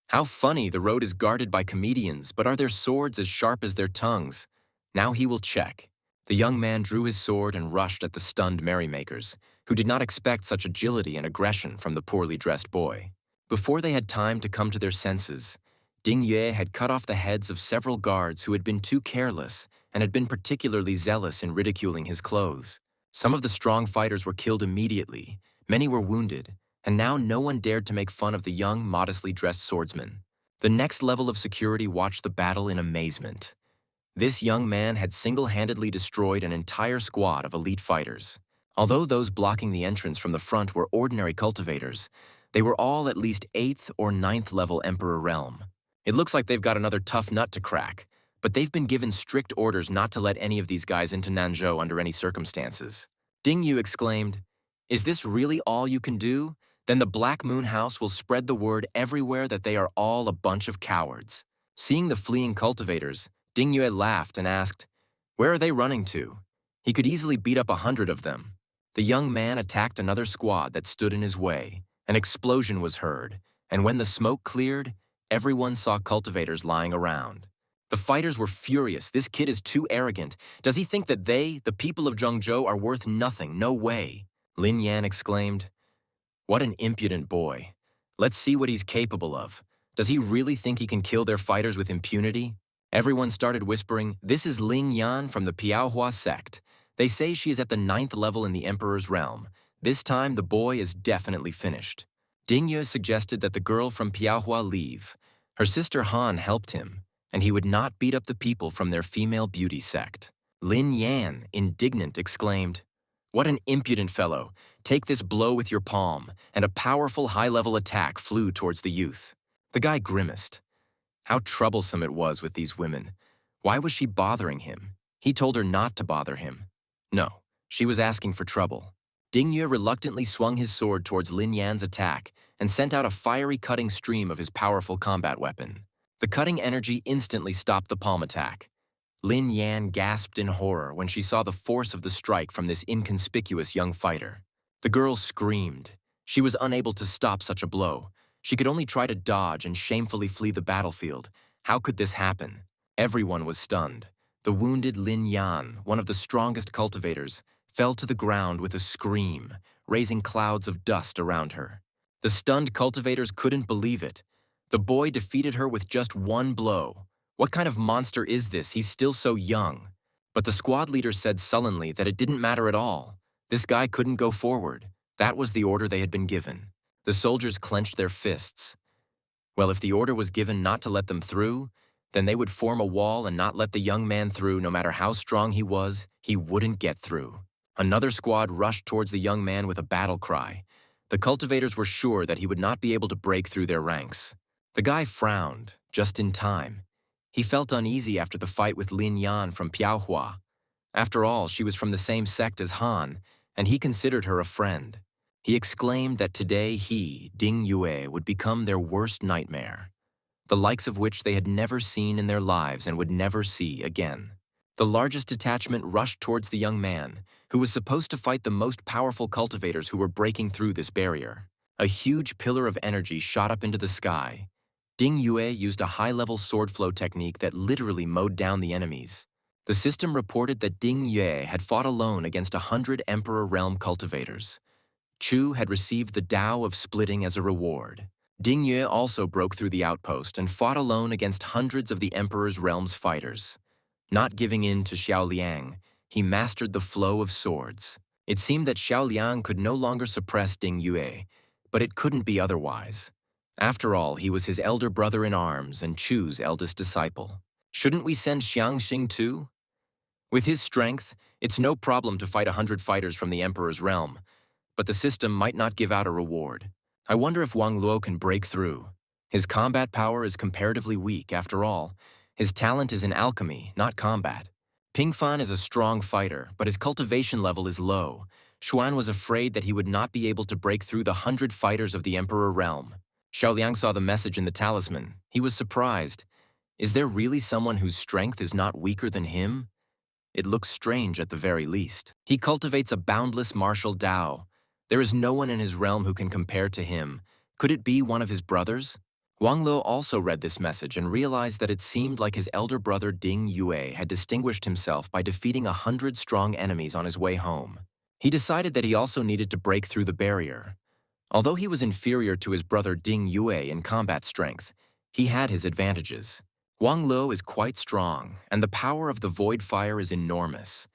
How funny, the road is guarded by comedians, but are their swords as sharp as their tongues? Now he will check. The young man drew his sword and rushed at the stunned merrymakers, who did not expect such agility and aggression from the poorly dressed boy. Before they had time to come to their senses, Ding Yue had cut off the heads of several guards who had been too careless and had been particularly zealous in ridiculing his clothes. Some of the strong fighters were killed immediately, many were wounded, and now no one dared to make fun of the young, modestly dressed swordsman. The next level of security watched the battle in amazement. This young man had single-handedly destroyed an entire squad of elite fighters. Although those blocking the entrance from the front were ordinary cultivators, they were all at least 8th or 9th level Emperor realm. It looks like they've got another tough nut to crack, but they've been given strict orders not to let any of these guys into Nanzhou under any circumstances. Ding Yu exclaimed, "Is this really all you can do? Then the Black Moon House will spread the word everywhere that they are all a bunch of cowards." Seeing the fleeing cultivators, Ding Yue laughed and asked, "Where are they running to?" He could easily beat up 100 of them. The young man attacked another squad that stood in his way. An explosion was heard, and when the smoke cleared, everyone saw cultivators lying around. The fighters were furious. This kid is too arrogant. Does he think that they, the people of Zhengzhou, are worth nothing? No way. Lin Yan exclaimed, "What an impudent boy. Let's see what he's capable of. Does he really think he can kill their fighters with impunity?" Everyone started whispering, "This is Ling Yan from the Piaohua sect. They say she is at the 9th level in the Emperor's realm. This time, the boy is definitely finished." Ding Yue suggested that the girl from Piaohua leave. Her sister Han helped him, and he would not beat up the people from their female beauty sect. Lin Yan, indignant, exclaimed, "What an impudent fellow! Take this blow with your palm," and a powerful high-level attack flew towards the youth. The guy grimaced. How troublesome it was with these women. Why was she bothering him? He told her not to bother him. No, she was asking for trouble. Ding Yue reluctantly swung his sword towards Lin Yan's attack and sent out a fiery cutting stream of his powerful combat weapon. The cutting energy instantly stopped the palm attack. Lin Yan gasped in horror when she saw the force of the strike from this inconspicuous young fighter. The girl screamed. She was unable to stop such a blow. She could only try to dodge and shamefully flee the battlefield. How could this happen? Everyone was stunned. The wounded Lin Yan, one of the strongest cultivators, fell to the ground with a scream, raising clouds of dust around her. The stunned cultivators couldn't believe it. The boy defeated her with just one blow. What kind of monster is this? He's still so young. But the squad leader said sullenly that it didn't matter at all. This guy couldn't go forward. That was the order they had been given. The soldiers clenched their fists. Well, if the order was given not to let them through, then they would form a wall and not let the young man through. No matter how strong he was, he wouldn't get through. Another squad rushed towards the young man with a battle cry. The cultivators were sure that he would not be able to break through their ranks. The guy frowned, just in time. He felt uneasy after the fight with Lin Yan from Piaohua. After all, she was from the same sect as Han, and he considered her a friend. He exclaimed that today he, Ding Yue, would become their worst nightmare, the likes of which they had never seen in their lives and would never see again. The largest detachment rushed towards the young man, who was supposed to fight the most powerful cultivators who were breaking through this barrier. A huge pillar of energy shot up into the sky. Ding Yue used a high-level sword flow technique that literally mowed down the enemies. The system reported that Ding Yue had fought alone against 100 Emperor Realm cultivators. Chu had received the Tao of Splitting as a reward. Ding Yue also broke through the outpost and fought alone against hundreds of the Emperor's Realm's fighters. Not giving in to Xiao Liang, he mastered the flow of swords. It seemed that Xiao Liang could no longer suppress Ding Yue, but it couldn't be otherwise. After all, he was his elder brother in arms and Chu's eldest disciple. Shouldn't we send Xiang Xing too? With his strength, it's no problem to fight 100 fighters from the Emperor's realm, but the system might not give out a reward. I wonder if Wang Luo can break through. His combat power is comparatively weak, after all. His talent is in alchemy, not combat. Ping Fan is a strong fighter, but his cultivation level is low. Xuan was afraid that he would not be able to break through the 100 fighters of the Emperor realm. Xiao Liang saw the message in the talisman. He was surprised. Is there really someone whose strength is not weaker than him? It looks strange at the very least. He cultivates a boundless martial Tao. There is no one in his realm who can compare to him. Could it be one of his brothers? Wang Luo also read this message and realized that it seemed like his elder brother Ding Yue had distinguished himself by defeating 100 strong enemies on his way home. He decided that he also needed to break through the barrier. Although he was inferior to his brother Ding Yue in combat strength, he had his advantages. Wang Luo is quite strong, and the power of the void fire is enormous.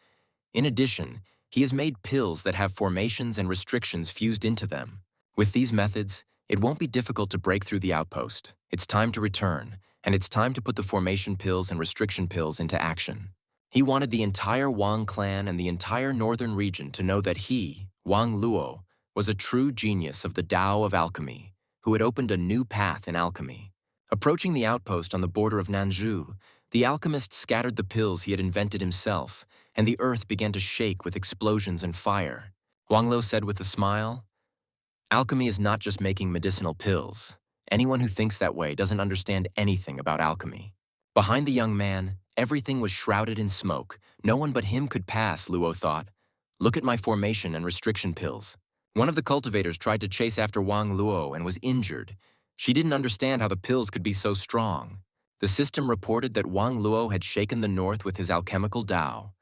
In addition, he has made pills that have formations and restrictions fused into them. With these methods, it won't be difficult to break through the outpost. It's time to return, and it's time to put the formation pills and restriction pills into action. He wanted the entire Wang clan and the entire northern region to know that he, Wang Luo, was a true genius of the Tao of alchemy, who had opened a new path in alchemy. Approaching the outpost on the border of Nanzhou, the alchemist scattered the pills he had invented himself, and the earth began to shake with explosions and fire. Wang Luo said with a smile, "Alchemy is not just making medicinal pills. Anyone who thinks that way doesn't understand anything about alchemy." Behind the young man, everything was shrouded in smoke. No one but him could pass, Luo thought. Look at my formation and restriction pills. One of the cultivators tried to chase after Wang Luo and was injured. She didn't understand how the pills could be so strong. The system reported that Wang Luo had shaken the north with his alchemical Tao.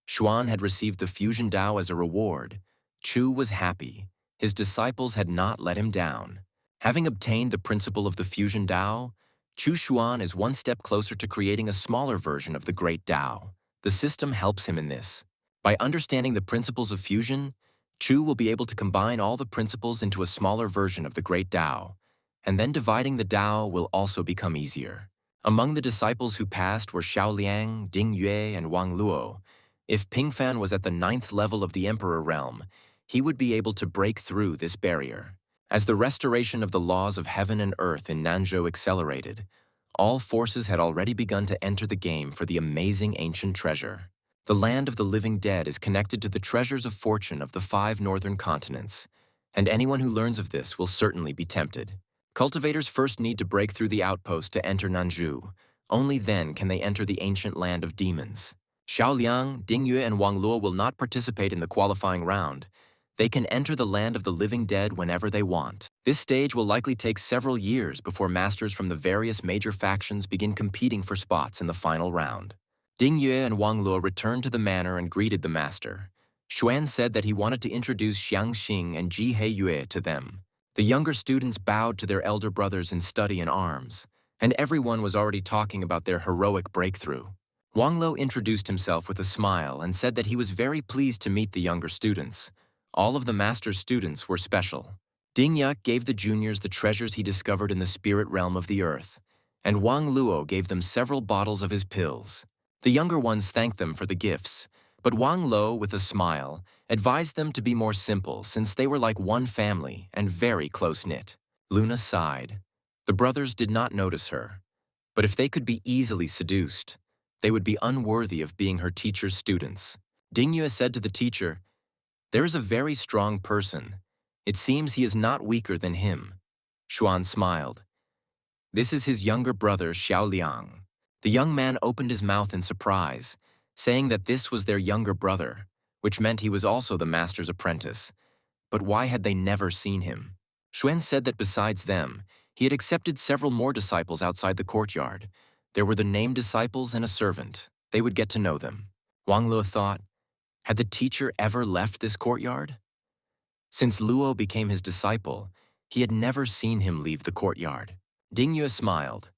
Xuan had received the fusion Tao as a reward. Chu was happy. His disciples had not let him down. Having obtained the principle of the fusion Tao, Chu Xuan is one step closer to creating a smaller version of the great Tao. The system helps him in this. By understanding the principles of fusion, Chu will be able to combine all the principles into a smaller version of the great Tao, and then dividing the Tao will also become easier. Among the disciples who passed were Xiaoliang, Ding Yue, and Wang Luo. If Pingfan was at the 9th level of the Emperor realm, he would be able to break through this barrier. As the restoration of the laws of heaven and earth in Nanzhou accelerated, all forces had already begun to enter the game for the amazing ancient treasure. The land of the living dead is connected to the treasures of fortune of the 5 northern continents, and anyone who learns of this will certainly be tempted. Cultivators first need to break through the outpost to enter Nanzhou. Only then can they enter the ancient land of demons. Xiaoliang, Ding Yue, and Wang Luo will not participate in the qualifying round. They can enter the land of the living dead whenever they want. This stage will likely take several years before masters from the various major factions begin competing for spots in the final round. Ding Yue and Wang Luo returned to the manor and greeted the master. Xuan said that he wanted to introduce Xiang Xing and Ji Heiyue to them. The younger students bowed to their elder brothers in study and arms, and everyone was already talking about their heroic breakthrough. Wang Luo introduced himself with a smile and said that he was very pleased to meet the younger students. All of the master's students were special. Ding Yuk gave the juniors the treasures he discovered in the spirit realm of the earth, and Wang Luo gave them several bottles of his pills. The younger ones thanked them for the gifts, but Wang Luo, with a smile, advised them to be more simple since they were like one family and very close-knit. Luna sighed. The brothers did not notice her, but if they could be easily seduced, they would be unworthy of being her teacher's students. Ding Yue said to the teacher, "There is a very strong person. It seems he is not weaker than him." Xuan smiled. "This is his younger brother, Xiaoliang." The young man opened his mouth in surprise, saying that this was their younger brother, which meant he was also the master's apprentice. But why had they never seen him? Xuan said that besides them, he had accepted several more disciples outside the courtyard. There were the named disciples and a servant. They would get to know them. Wang Luo thought, had the teacher ever left this courtyard? Since Luo became his disciple, he had never seen him leave the courtyard. Ding Yue smiled.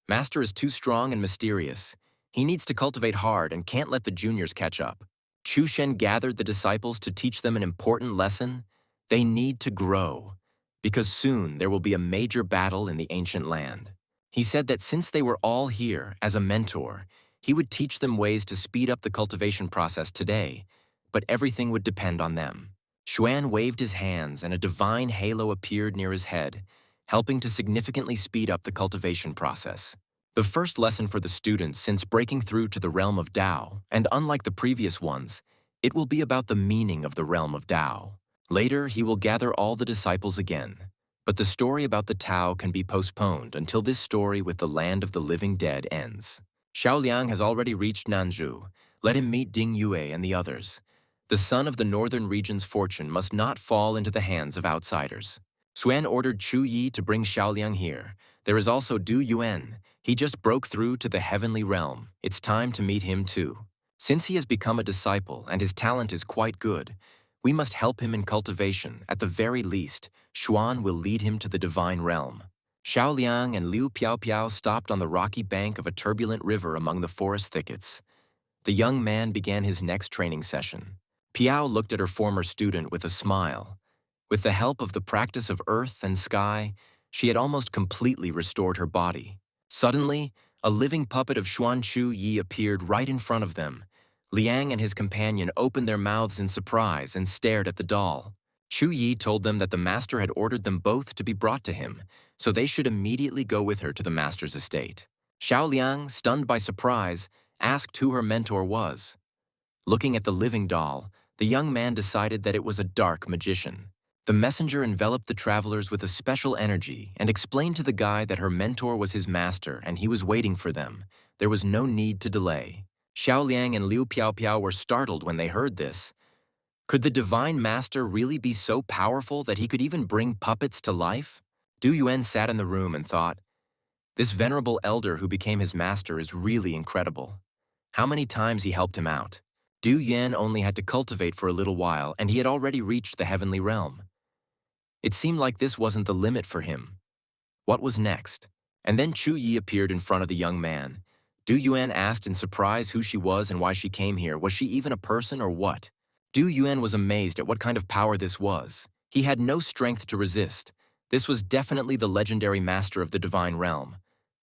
Master is too strong and mysterious. He needs to cultivate hard and can't let the juniors catch up. Chu Shen gathered the disciples to teach them an important lesson. They need to grow, because soon there will be a major battle in the ancient land. He said that since they were all here as a mentor, he would teach them ways to speed up the cultivation process today, but everything would depend on them. Xuan waved his hands and a divine halo appeared near his head, helping to significantly speed up the cultivation process. The first lesson for the students since breaking through to the realm of Tao, and unlike the previous ones, it will be about the meaning of the realm of Tao. Later, he will gather all the disciples again. But the story about the Tao can be postponed until this story with the land of the living dead ends. Xiaoliang has already reached Nanzhou. Let him meet Ding Yue and the others. The son of the northern region's fortune must not fall into the hands of outsiders. Xuan ordered Chu Yi to bring Xiaoliang here. There is also Du Yuan. He just broke through to the heavenly realm. It's time to meet him too. Since he has become a disciple and his talent is quite good, we must help him in cultivation. At the very least, Xuan will lead him to the divine realm. Xiaoliang and Liu Piao stopped on the rocky bank of a turbulent river among the forest thickets. The young man began his next training session. Piao looked at her former student with a smile. With the help of the practice of earth and sky, she had almost completely restored her body. Suddenly, a living puppet of Xuan Chu Yi appeared right in front of them. Liang and his companion opened their mouths in surprise and stared at the doll. Chu Yi told them that the master had ordered them both to be brought to him, so they should immediately go with her to the master's estate. Xiaoliang, stunned by surprise, asked who her mentor was. Looking at the living doll, the young man decided that it was a dark magician. The messenger enveloped the travelers with a special energy and explained to the guy that her mentor was his master and he was waiting for them. There was no need to delay. Xiaoliang and Liu Piao were startled when they heard this. Could the divine master really be so powerful that he could even bring puppets to life? Du Yuan sat in the room and thought, this venerable elder who became his master is really incredible. How many times he helped him out. Du Yuan only had to cultivate for a little while and he had already reached the heavenly realm. It seemed like this wasn't the limit for him. What was next? And then Chu Yi appeared in front of the young man. Du Yuan asked in surprise who she was and why she came here. Was she even a person or what? Du Yuan was amazed at what kind of power this was. He had no strength to resist. This was definitely the legendary master of the divine realm.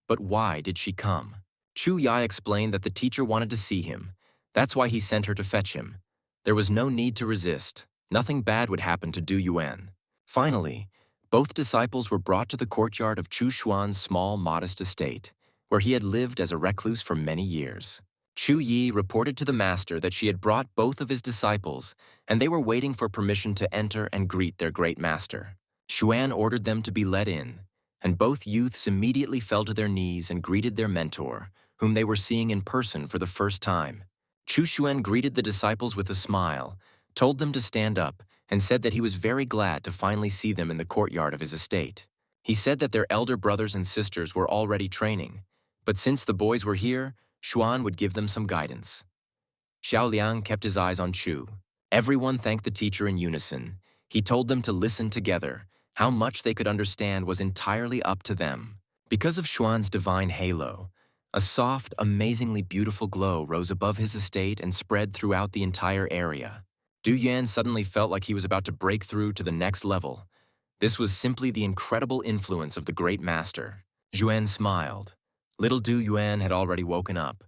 But why did she come? Chu Yi explained that the teacher wanted to see him. That's why he sent her to fetch him. There was no need to resist. Nothing bad would happen to Du Yuan. Finally, both disciples were brought to the courtyard of Chu Xuan's small, modest estate, where he had lived as a recluse for many years. Chu Yi reported to the master that she had brought both of his disciples, and they were waiting for permission to enter and greet their great master. Xuan ordered them to be let in, and both youths immediately fell to their knees and greeted their mentor, whom they were seeing in person for the first time. Chu Xuan greeted the disciples with a smile, told them to stand up, and said that he was very glad to finally see them in the courtyard of his estate. He said that their elder brothers and sisters were already training, but since the boys were here, Xuan would give them some guidance. Xiaoliang kept his eyes on Chu. Everyone thanked the teacher in unison. He told them to listen together. How much they could understand was entirely up to them. Because of Xuan's divine halo, a soft, amazingly beautiful glow rose above his estate and spread throughout the entire area. Du Yuan suddenly felt like he was about to break through to the next level. This was simply the incredible influence of the great master. Yuan smiled. Little Du Yuan had already woken up.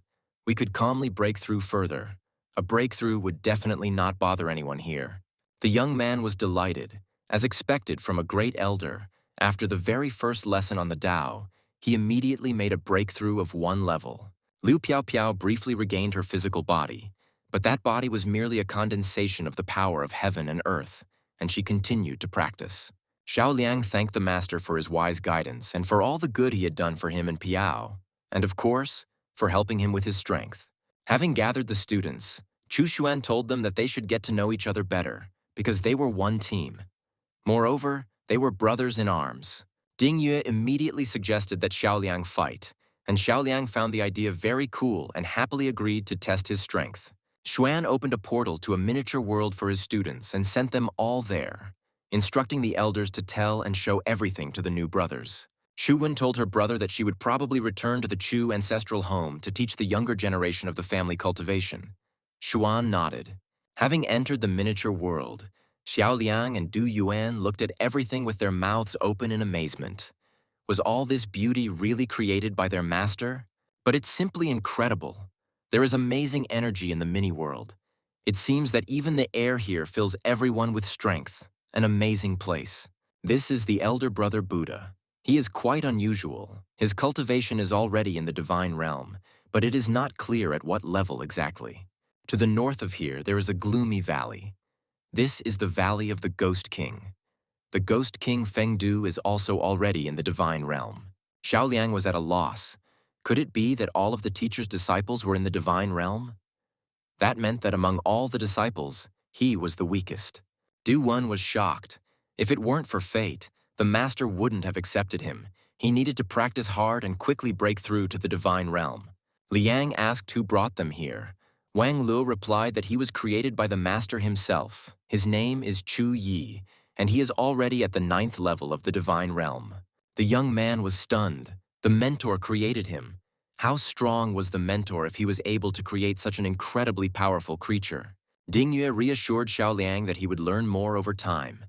We could calmly break through further. A breakthrough would definitely not bother anyone here. The young man was delighted. As expected from a great elder, after the very first lesson on the Tao, he immediately made a breakthrough of one level. Liu Piao briefly regained her physical body, but that body was merely a condensation of the power of heaven and earth, and she continued to practice. Xiaoliang thanked the master for his wise guidance and for all the good he had done for him and Piao, and of course, for helping him with his strength. Having gathered the students, Chu Xuan told them that they should get to know each other better, because they were one team. Moreover, they were brothers in arms. Ding Yue immediately suggested that Xiaoliang fight, and Xiaoliang found the idea very cool and happily agreed to test his strength. Xuan opened a portal to a miniature world for his students and sent them all there, instructing the elders to tell and show everything to the new brothers. Shuwen told her brother that she would probably return to the Chu ancestral home to teach the younger generation of the family cultivation. Xuan nodded. Having entered the miniature world, Xiaoliang and Du Yuan looked at everything with their mouths open in amazement. Was all this beauty really created by their master? But it's simply incredible. There is amazing energy in the mini-world. It seems that even the air here fills everyone with strength. An amazing place. This is the elder brother Buddha. He is quite unusual. His cultivation is already in the divine realm, but it is not clear at what level exactly. To the north of here, there is a gloomy valley. This is the Valley of the Ghost King. The Ghost King Fengdu is also already in the divine realm. Xiaoliang was at a loss. Could it be that all of the teacher's disciples were in the divine realm? That meant that among all the disciples, he was the weakest. Du Wen was shocked. If it weren't for fate, the master wouldn't have accepted him. He needed to practice hard and quickly break through to the divine realm. Liang asked who brought them here. Wang Luo replied that he was created by the master himself. His name is Chu Yi, and he is already at the 9th level of the divine realm. The young man was stunned. The mentor created him. How strong was the mentor if he was able to create such an incredibly powerful creature? Ding Yue reassured Xiaoliang that he would learn more over time.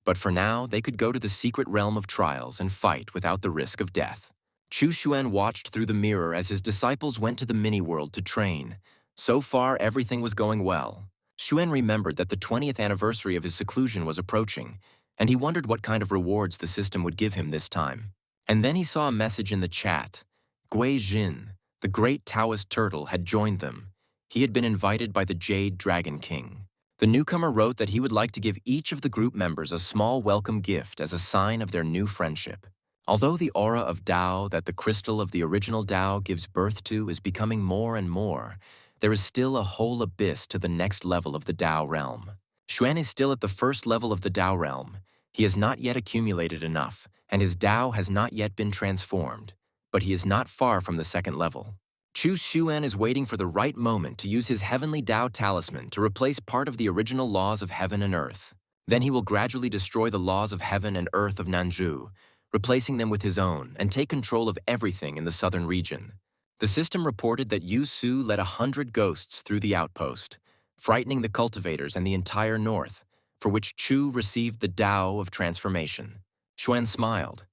But for now, they could go to the secret realm of trials and fight without the risk of death. Chu Xuan watched through the mirror as his disciples went to the mini-world to train. So far, everything was going well. Xuan remembered that the 20th anniversary of his seclusion was approaching, and he wondered what kind of rewards the system would give him this time. And then he saw a message in the chat. Gui Jin, the great Taoist turtle, had joined them. He had been invited by the Jade Dragon King. The newcomer wrote that he would like to give each of the group members a small welcome gift as a sign of their new friendship. Although the aura of Tao that the crystal of the original Tao gives birth to is becoming more and more, there is still a whole abyss to the next level of the Tao realm. Xuan is still at the first level of the Tao realm. He has not yet accumulated enough, and his Tao has not yet been transformed, but he is not far from the second level. Chu Xuan is waiting for the right moment to use his heavenly Tao talisman to replace part of the original laws of heaven and earth. Then he will gradually destroy the laws of heaven and earth of Nanzhou, replacing them with his own, and take control of everything in the southern region. The system reported that Yu Su led 100 ghosts through the outpost, frightening the cultivators and the entire north, for which Chu received the Tao of transformation. Xuan smiled.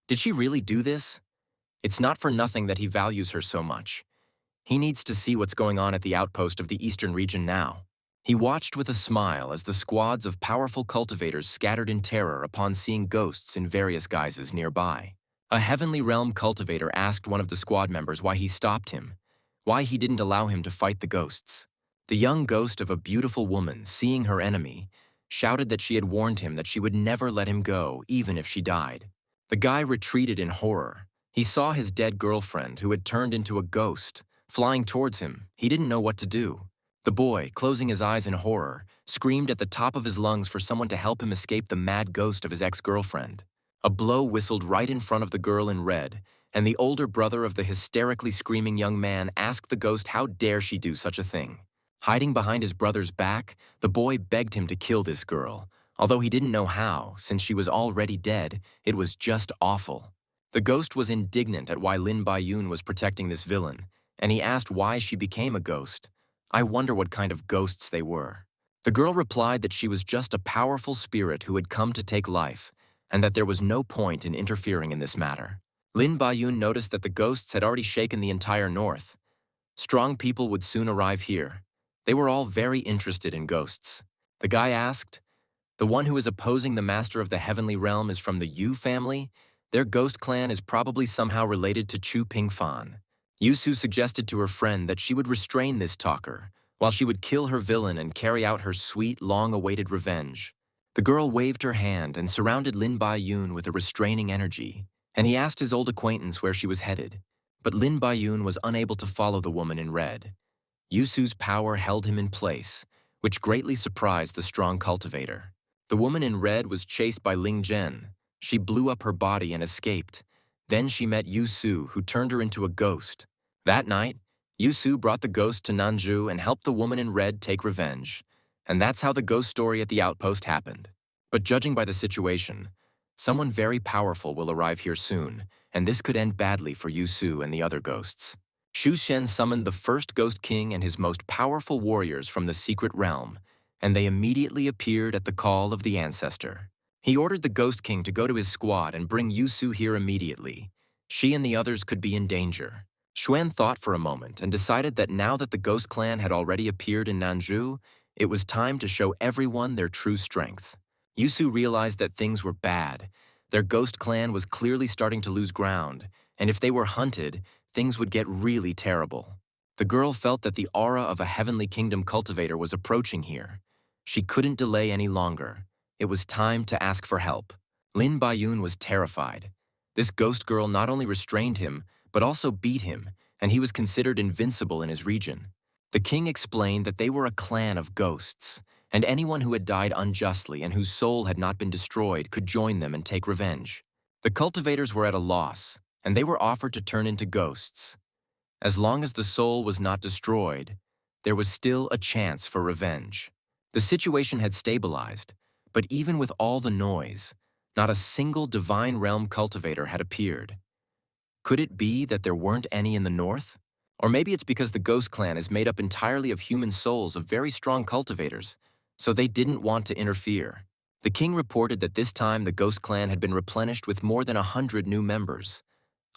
Did she really do this? It's not for nothing that he values her so much. He needs to see what's going on at the outpost of the eastern region now. He watched with a smile as the squads of powerful cultivators scattered in terror upon seeing ghosts in various guises nearby. A heavenly realm cultivator asked one of the squad members why he stopped him, why he didn't allow him to fight the ghosts. The young ghost of a beautiful woman, seeing her enemy, shouted that she had warned him that she would never let him go, even if she died. The guy retreated in horror. He saw his dead girlfriend, who had turned into a ghost, flying towards him. He didn't know what to do. The boy, closing his eyes in horror, screamed at the top of his lungs for someone to help him escape the mad ghost of his ex-girlfriend. A blow whistled right in front of the girl in red, and the older brother of the hysterically screaming young man asked the ghost how dare she do such a thing. Hiding behind his brother's back, the boy begged him to kill this girl. Although he didn't know how, since she was already dead, it was just awful. The ghost was indignant at why Lin Baiyun was protecting this villain, and he asked why she became a ghost. I wonder what kind of ghosts they were. The girl replied that she was just a powerful spirit who had come to take life, and that there was no point in interfering in this matter. Lin Baiyun noticed that the ghosts had already shaken the entire north. Strong people would soon arrive here. They were all very interested in ghosts. The guy asked, "The one who is opposing the master of the heavenly realm is from the Yu family? Their ghost clan is probably somehow related to Chu Pingfan." Yusu suggested to her friend that she would restrain this talker, while she would kill her villain and carry out her sweet, long-awaited revenge. The girl waved her hand and surrounded Lin Baiyun with a restraining energy, and he asked his old acquaintance where she was headed. But Lin Baiyun was unable to follow the woman in red. Yusu's power held him in place, which greatly surprised the strong cultivator. The woman in red was chased by Ling Zhen. She blew up her body and escaped. Then she met Yusu, who turned her into a ghost. That night, Yusu brought the ghost to Nanzhou and helped the woman in red take revenge. And that's how the ghost story at the outpost happened. But judging by the situation, someone very powerful will arrive here soon, and this could end badly for Yusu and the other ghosts. Xu Shen summoned the first Ghost King and his most powerful warriors from the secret realm, and they immediately appeared at the call of the ancestor. He ordered the Ghost King to go to his squad and bring Yusu here immediately. She and the others could be in danger. Xuan thought for a moment and decided that now that the Ghost Clan had already appeared in Nanzhou, it was time to show everyone their true strength. Yusu realized that things were bad. Their Ghost Clan was clearly starting to lose ground, and if they were hunted, things would get really terrible. The girl felt that the aura of a heavenly kingdom cultivator was approaching here. She couldn't delay any longer. it was time to ask for help. Lin Baiyun was terrified. This ghost girl not only restrained him, but also beat him, and he was considered invincible in his region. The king explained that they were a clan of ghosts, and anyone who had died unjustly and whose soul had not been destroyed could join them and take revenge. The cultivators were at a loss, and they were offered to turn into ghosts. As long as the soul was not destroyed, there was still a chance for revenge. The situation had stabilized, but even with all the noise, not a single divine realm cultivator had appeared. Could it be that there weren't any in the north? Or maybe it's because the ghost clan is made up entirely of human souls of very strong cultivators, so they didn't want to interfere. The king reported that this time the ghost clan had been replenished with more than 100 new members.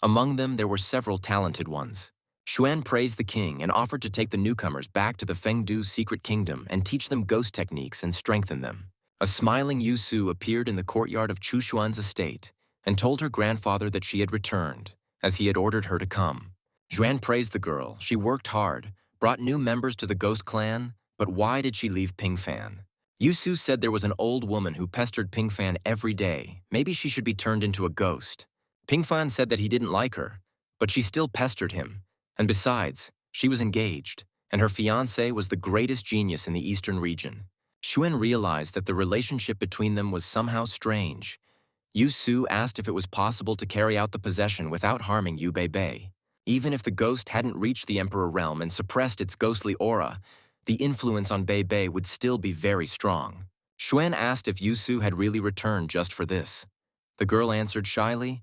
Among them, there were several talented ones. Xuan praised the king and offered to take the newcomers back to the Fengdu secret kingdom and teach them ghost techniques and strengthen them. A smiling Yu Su appeared in the courtyard of Chu Xuan's estate and told her grandfather that she had returned, as he had ordered her to come. Xuan praised the girl. She worked hard, brought new members to the ghost clan, but why did she leave Pingfan? Yu Su said there was an old woman who pestered Pingfan every day. Maybe she should be turned into a ghost. Pingfan said that he didn't like her, but she still pestered him. And besides, she was engaged, and her fiancé was the greatest genius in the eastern region. Xuan realized that the relationship between them was somehow strange. Yu Su asked if it was possible to carry out the possession without harming Yu Bei. Even if the ghost hadn't reached the Emperor realm and suppressed its ghostly aura, the influence on Bei would still be very strong. Xuan asked if Yu Su had really returned just for this. The girl answered shyly,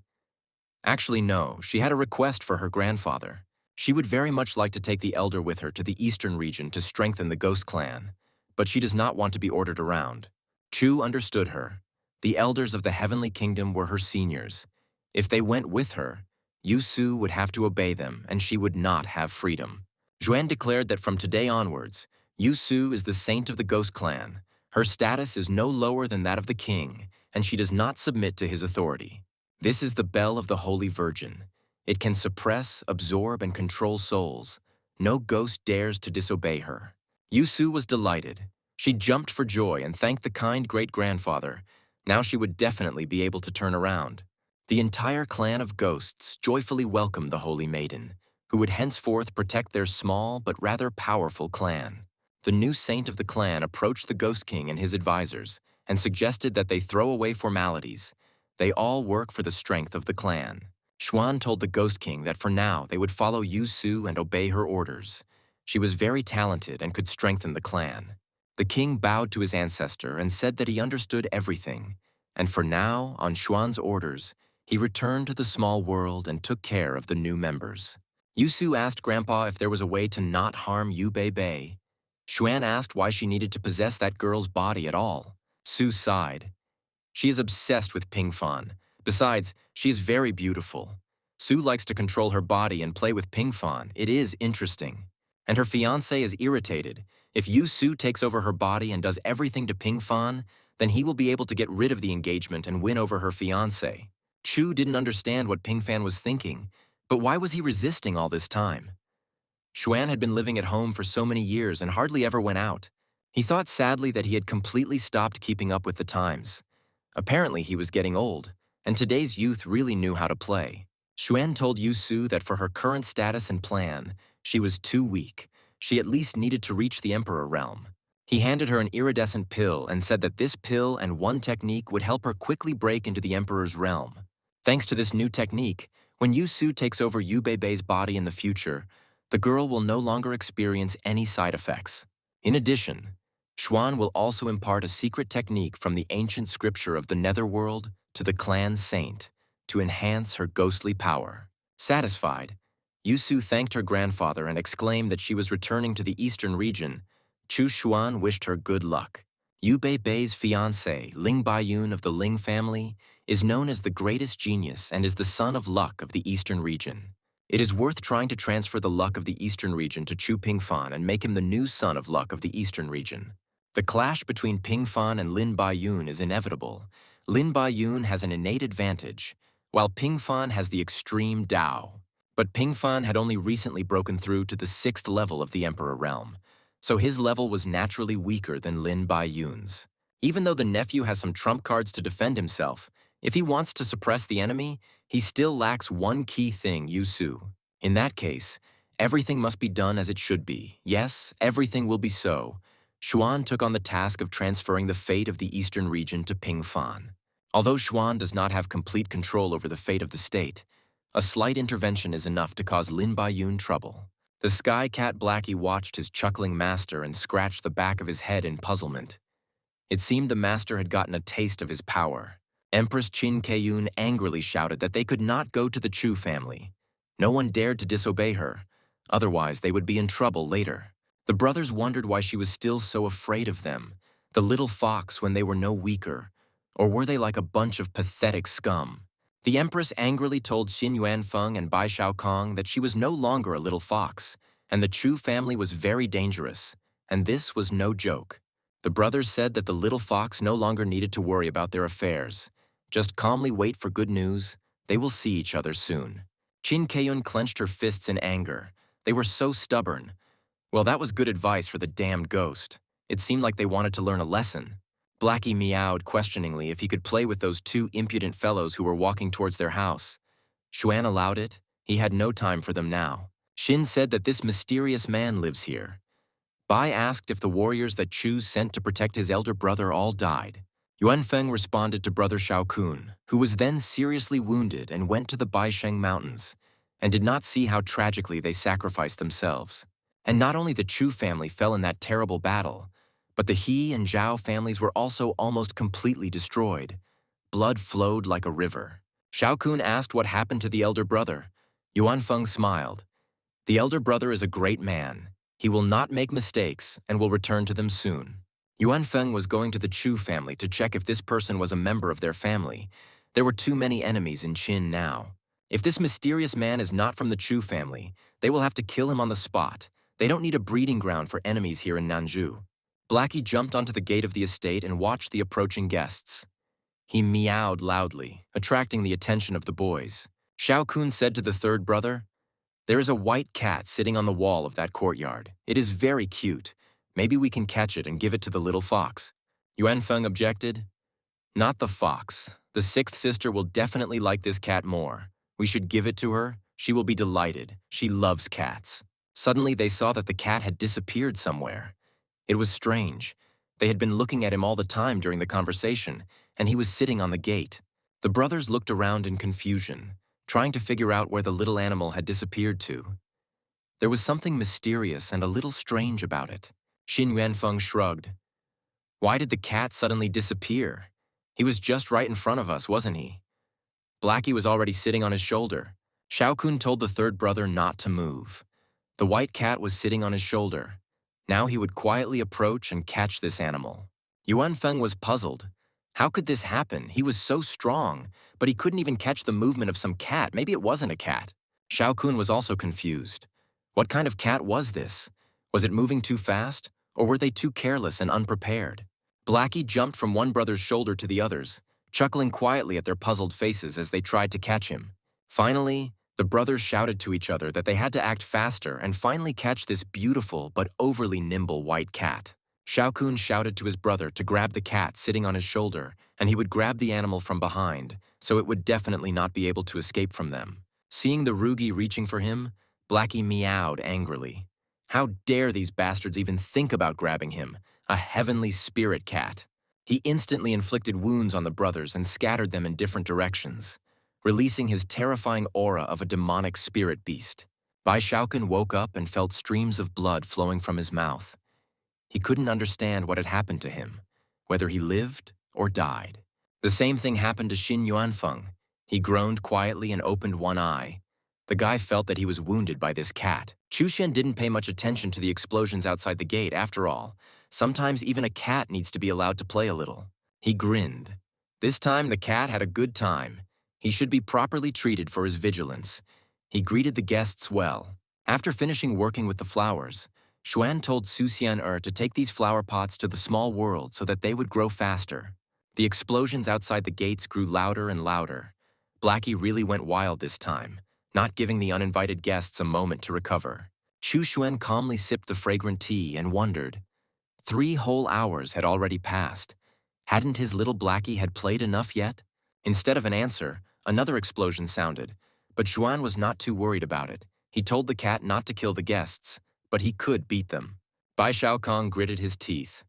"Actually, no, she had a request for her grandfather. She would very much like to take the elder with her to the eastern region to strengthen the ghost clan, but she does not want to be ordered around." Chu understood her. The elders of the heavenly kingdom were her seniors. If they went with her, Yu Su would have to obey them, and she would not have freedom. Xuan declared that from today onwards, Yu Su is the saint of the ghost clan. Her status is no lower than that of the king, and she does not submit to his authority. This is the bell of the Holy Virgin. It can suppress, absorb, and control souls. No ghost dares to disobey her. Yu Su was delighted. She jumped for joy and thanked the kind great-grandfather. Now she would definitely be able to turn around. The entire clan of ghosts joyfully welcomed the holy maiden, who would henceforth protect their small but rather powerful clan. The new saint of the clan approached the Ghost King and his advisors and suggested that they throw away formalities. They all work for the strength of the clan. Xuan told the Ghost King that for now they would follow Yu Su and obey her orders. She was very talented and could strengthen the clan. The king bowed to his ancestor and said that he understood everything, and for now, on Xuan's orders, he returned to the small world and took care of the new members. Yu Su asked Grandpa if there was a way to not harm Yu Bei. Xuan asked why she needed to possess that girl's body at all. Su sighed. She is obsessed with Pingfan. Besides, she is very beautiful. Su likes to control her body and play with Pingfan. It is interesting. And her fiancé is irritated. If Yu Su takes over her body and does everything to Pingfan, then he will be able to get rid of the engagement and win over her fiancé. Chu didn't understand what Pingfan was thinking, but why was he resisting all this time? Xuan had been living at home for so many years and hardly ever went out. He thought sadly that he had completely stopped keeping up with the times. Apparently he was getting old, and today's youth really knew how to play. Xuan told Yu Su that for her current status and plan, she was too weak. She at least needed to reach the Emperor realm. He handed her an iridescent pill and said that this pill and one technique would help her quickly break into the Emperor's realm. Thanks to this new technique, when Yu Su takes over Yu Bei's body in the future, the girl will no longer experience any side effects. In addition, Xuan will also impart a secret technique from the ancient scripture of the netherworld to the clan saint to enhance her ghostly power. Satisfied, Yu Su thanked her grandfather and exclaimed that she was returning to the eastern region. Chu Xuan wished her good luck. Yu Bei's fiancé, Ling Baiyun of the Ling family, is known as the greatest genius and is the son of luck of the eastern region. It is worth trying to transfer the luck of the eastern region to Chu Pingfan and make him the new son of luck of the eastern region. The clash between Pingfan and Lin Baiyun is inevitable. Lin Baiyun has an innate advantage, while Pingfan has the extreme Dao. But Pingfan had only recently broken through to the 6th level of the Emperor realm, so his level was naturally weaker than Lin Baiyun's. Even though the nephew has some trump cards to defend himself, if he wants to suppress the enemy, he still lacks one key thing, Yusu. In that case, everything must be done as it should be. Yes, everything will be so. Xuan took on the task of transferring the fate of the eastern region to Pingfan. Although Xuan does not have complete control over the fate of the state, a slight intervention is enough to cause Lin Baiyun trouble. The sky cat Blackie watched his chuckling master and scratched the back of his head in puzzlement. It seemed the master had gotten a taste of his power. Empress Qin Keiyun angrily shouted that they could not go to the Chu family. No one dared to disobey her, otherwise they would be in trouble later. The brothers wondered why she was still so afraid of them, the little fox when they were no weaker, or were they like a bunch of pathetic scum? The empress angrily told Xin Yuanfeng and Bai Shaokong that she was no longer a little fox, and the Chu family was very dangerous, and this was no joke. The brothers said that the little fox no longer needed to worry about their affairs. Just calmly wait for good news. They will see each other soon. Qin Keiyun clenched her fists in anger. They were so stubborn. Well, that was good advice for the damned ghost. It seemed like they wanted to learn a lesson. Blackie meowed questioningly if he could play with those two impudent fellows who were walking towards their house. Xuan allowed it. He had no time for them now. Xin said that this mysterious man lives here. Bai asked if the warriors that Chu sent to protect his elder brother all died. Yuanfeng responded to Brother Shaokun, who was then seriously wounded and went to the Baisheng Mountains, and did not see how tragically they sacrificed themselves. And not only the Chu family fell in that terrible battle, but the He and Zhao families were also almost completely destroyed. Blood flowed like a river. Shaokun asked what happened to the elder brother. Yuanfeng smiled. The elder brother is a great man. He will not make mistakes and will return to them soon. Yuanfeng was going to the Chu family to check if this person was a member of their family. There were too many enemies in Qin now. If this mysterious man is not from the Chu family, they will have to kill him on the spot. They don't need a breeding ground for enemies here in Nanju. Blackie jumped onto the gate of the estate and watched the approaching guests. He meowed loudly, attracting the attention of the boys. Shaokun said to the third brother, "There is a white cat sitting on the wall of that courtyard. It is very cute. Maybe we can catch it and give it to the little fox." Yuanfeng objected. "Not the fox. The sixth sister will definitely like this cat more. We should give it to her. She will be delighted. She loves cats." Suddenly they saw that the cat had disappeared somewhere. It was strange. They had been looking at him all the time during the conversation, and he was sitting on the gate. The brothers looked around in confusion, trying to figure out where the little animal had disappeared to. There was something mysterious and a little strange about it. Xin Yuanfeng shrugged. "Why did the cat suddenly disappear? He was just right in front of us, wasn't he?" Blackie was already sitting on his shoulder. Shaokun told the third brother not to move. The white cat was sitting on his shoulder. Now he would quietly approach and catch this animal. Yuanfeng was puzzled. How could this happen? He was so strong, but he couldn't even catch the movement of some cat. Maybe it wasn't a cat. Shaokun was also confused. What kind of cat was this? Was it moving too fast, or were they too careless and unprepared? Blackie jumped from one brother's shoulder to the other's, chuckling quietly at their puzzled faces as they tried to catch him. Finally, the brothers shouted to each other that they had to act faster and finally catch this beautiful but overly nimble white cat. Shaokun shouted to his brother to grab the cat sitting on his shoulder, and he would grab the animal from behind, so it would definitely not be able to escape from them. Seeing the Rugi reaching for him, Blackie meowed angrily. How dare these bastards even think about grabbing him, a heavenly spirit cat? He instantly inflicted wounds on the brothers and scattered them in different directions, releasing his terrifying aura of a demonic spirit beast. Bai Shaokan woke up and felt streams of blood flowing from his mouth. He couldn't understand what had happened to him, whether he lived or died. The same thing happened to Xin Yuanfeng. He groaned quietly and opened one eye. The guy felt that he was wounded by this cat. Chushen didn't pay much attention to the explosions outside the gate after all. Sometimes even a cat needs to be allowed to play a little. He grinned. This time the cat had a good time. He should be properly treated for his vigilance. He greeted the guests well. After finishing working with the flowers, Xuan told Su Xian to take these flower pots to the small world so that they would grow faster. The explosions outside the gates grew louder and louder. Blackie really went wild this time, not giving the uninvited guests a moment to recover. Chu Xuan calmly sipped the fragrant tea and wondered. 3 whole hours had already passed. Hadn't his little Blackie had played enough yet? Instead of an answer, another explosion sounded, but Xuan was not too worried about it. He told the cat not to kill the guests, but he could beat them. Bai Shaokong gritted his teeth.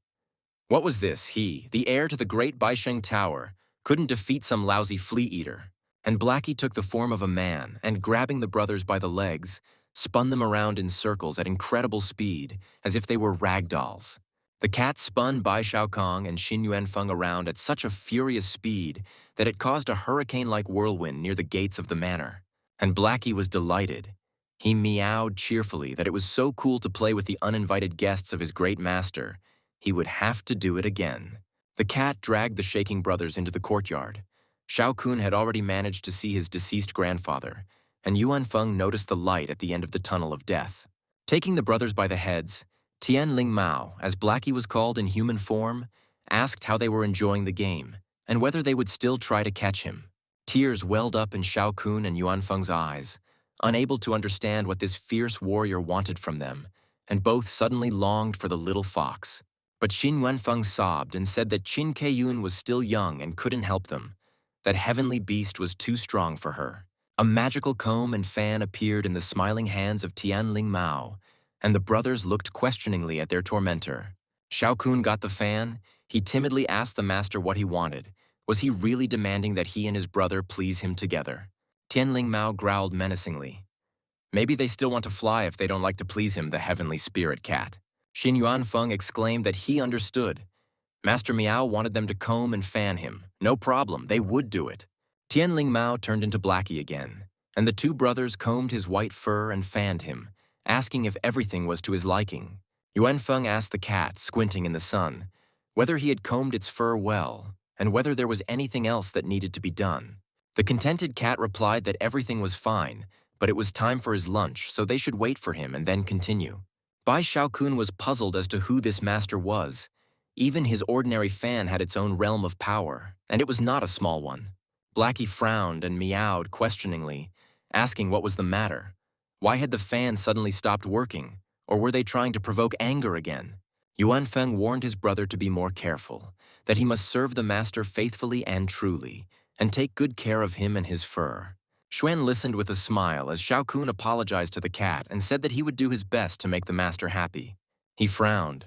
What was this? He, the heir to the great Baisheng Tower, couldn't defeat some lousy flea-eater. And Blackie took the form of a man and, grabbing the brothers by the legs, spun them around in circles at incredible speed, as if they were rag dolls. The cat spun Bai Shaokong and Xin Yuanfeng around at such a furious speed that it caused a hurricane-like whirlwind near the gates of the manor. And Blackie was delighted. He meowed cheerfully that it was so cool to play with the uninvited guests of his great master. He would have to do it again. The cat dragged the shaking brothers into the courtyard. Shao Kun had already managed to see his deceased grandfather, and Yuan Feng noticed the light at the end of the tunnel of death. Taking the brothers by the heads, Tian Ling Mao, as Blackie was called in human form, asked how they were enjoying the game, and whether they would still try to catch him. Tears welled up in Shao Kun and Yuan Feng's eyes, unable to understand what this fierce warrior wanted from them, and both suddenly longed for the little fox. But Xin Yuanfeng sobbed and said that Qin Keiyun was still young and couldn't help them. That heavenly beast was too strong for her. A magical comb and fan appeared in the smiling hands of Tian Ling Mao, and the brothers looked questioningly at their tormentor. Shao Kun got the fan. He timidly asked the master what he wanted. Was he really demanding that he and his brother please him together? Tian Ling Mao growled menacingly. Maybe they still want to fly if they don't like to please him, the heavenly spirit cat. Xin Yuanfeng exclaimed that he understood. Master Miao wanted them to comb and fan him. No problem, they would do it. Tian Ling Mao turned into Blackie again, and the two brothers combed his white fur and fanned him, asking if everything was to his liking. Yuanfeng asked the cat, squinting in the sun, whether he had combed its fur well, and whether there was anything else that needed to be done. The contented cat replied that everything was fine, but it was time for his lunch, so they should wait for him and then continue. Bai Shaokun was puzzled as to who this master was. Even his ordinary fan had its own realm of power, and it was not a small one. Blackie frowned and meowed questioningly, asking what was the matter. Why had the fan suddenly stopped working, or were they trying to provoke anger again? Yuanfeng warned his brother to be more careful, that he must serve the master faithfully and truly, and take good care of him and his fur. Xuan listened with a smile as Shao Kun apologized to the cat and said that he would do his best to make the master happy. He frowned.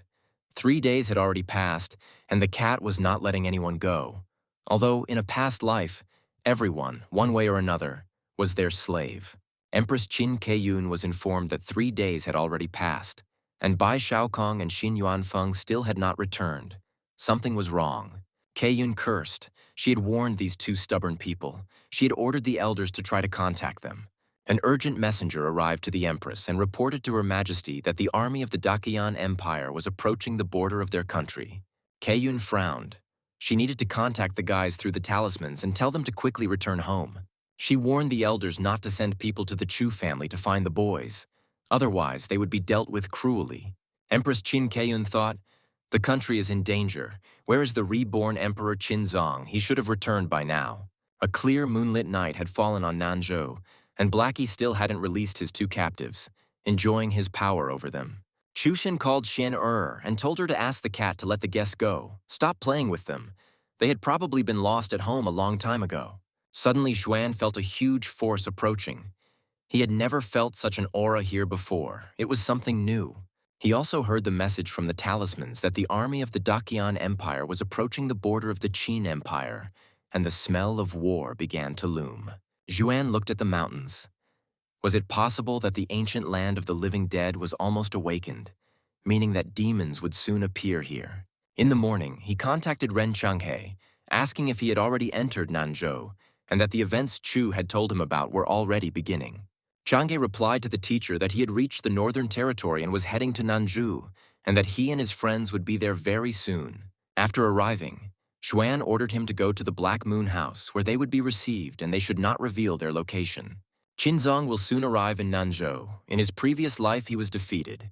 3 days had already passed, and the cat was not letting anyone go, although in a past life, everyone, one way or another, was their slave. Empress Qin Keiyun was informed that 3 days had already passed, and Bai Shaokong and Xin Yuanfeng still had not returned. Something was wrong. Keiyun cursed. She had warned these two stubborn people. She had ordered the elders to try to contact them. An urgent messenger arrived to the Empress and reported to Her Majesty that the army of the Dakian Empire was approaching the border of their country. Keiyun frowned. She needed to contact the guys through the talismans and tell them to quickly return home. She warned the elders not to send people to the Chu family to find the boys. Otherwise, they would be dealt with cruelly. Empress Qin Keiyun thought, the country is in danger. Where is the reborn Emperor Qinzong? He should have returned by now. A clear moonlit night had fallen on Nanzhou, and Blackie still hadn't released his two captives, enjoying his power over them. Chushin called Xian and told her to ask the cat to let the guests go. Stop playing with them. They had probably been lost at home a long time ago. Suddenly, Xuan felt a huge force approaching. He had never felt such an aura here before. It was something new. He also heard the message from the talismans that the army of the Dakian Empire was approaching the border of the Qin Empire, and the smell of war began to loom. Xuan looked at the mountains. Was it possible that the ancient land of the living dead was almost awakened, meaning that demons would soon appear here? In the morning, he contacted Ren Changhe, asking if he had already entered Nanzhou, and that the events Chu had told him about were already beginning. Changhe replied to the teacher that he had reached the Northern Territory and was heading to Nanzhou, and that he and his friends would be there very soon. After arriving, Xuan ordered him to go to the Black Moon House, where they would be received and they should not reveal their location. Qinzong will soon arrive in Nanzhou. In his previous life, he was defeated.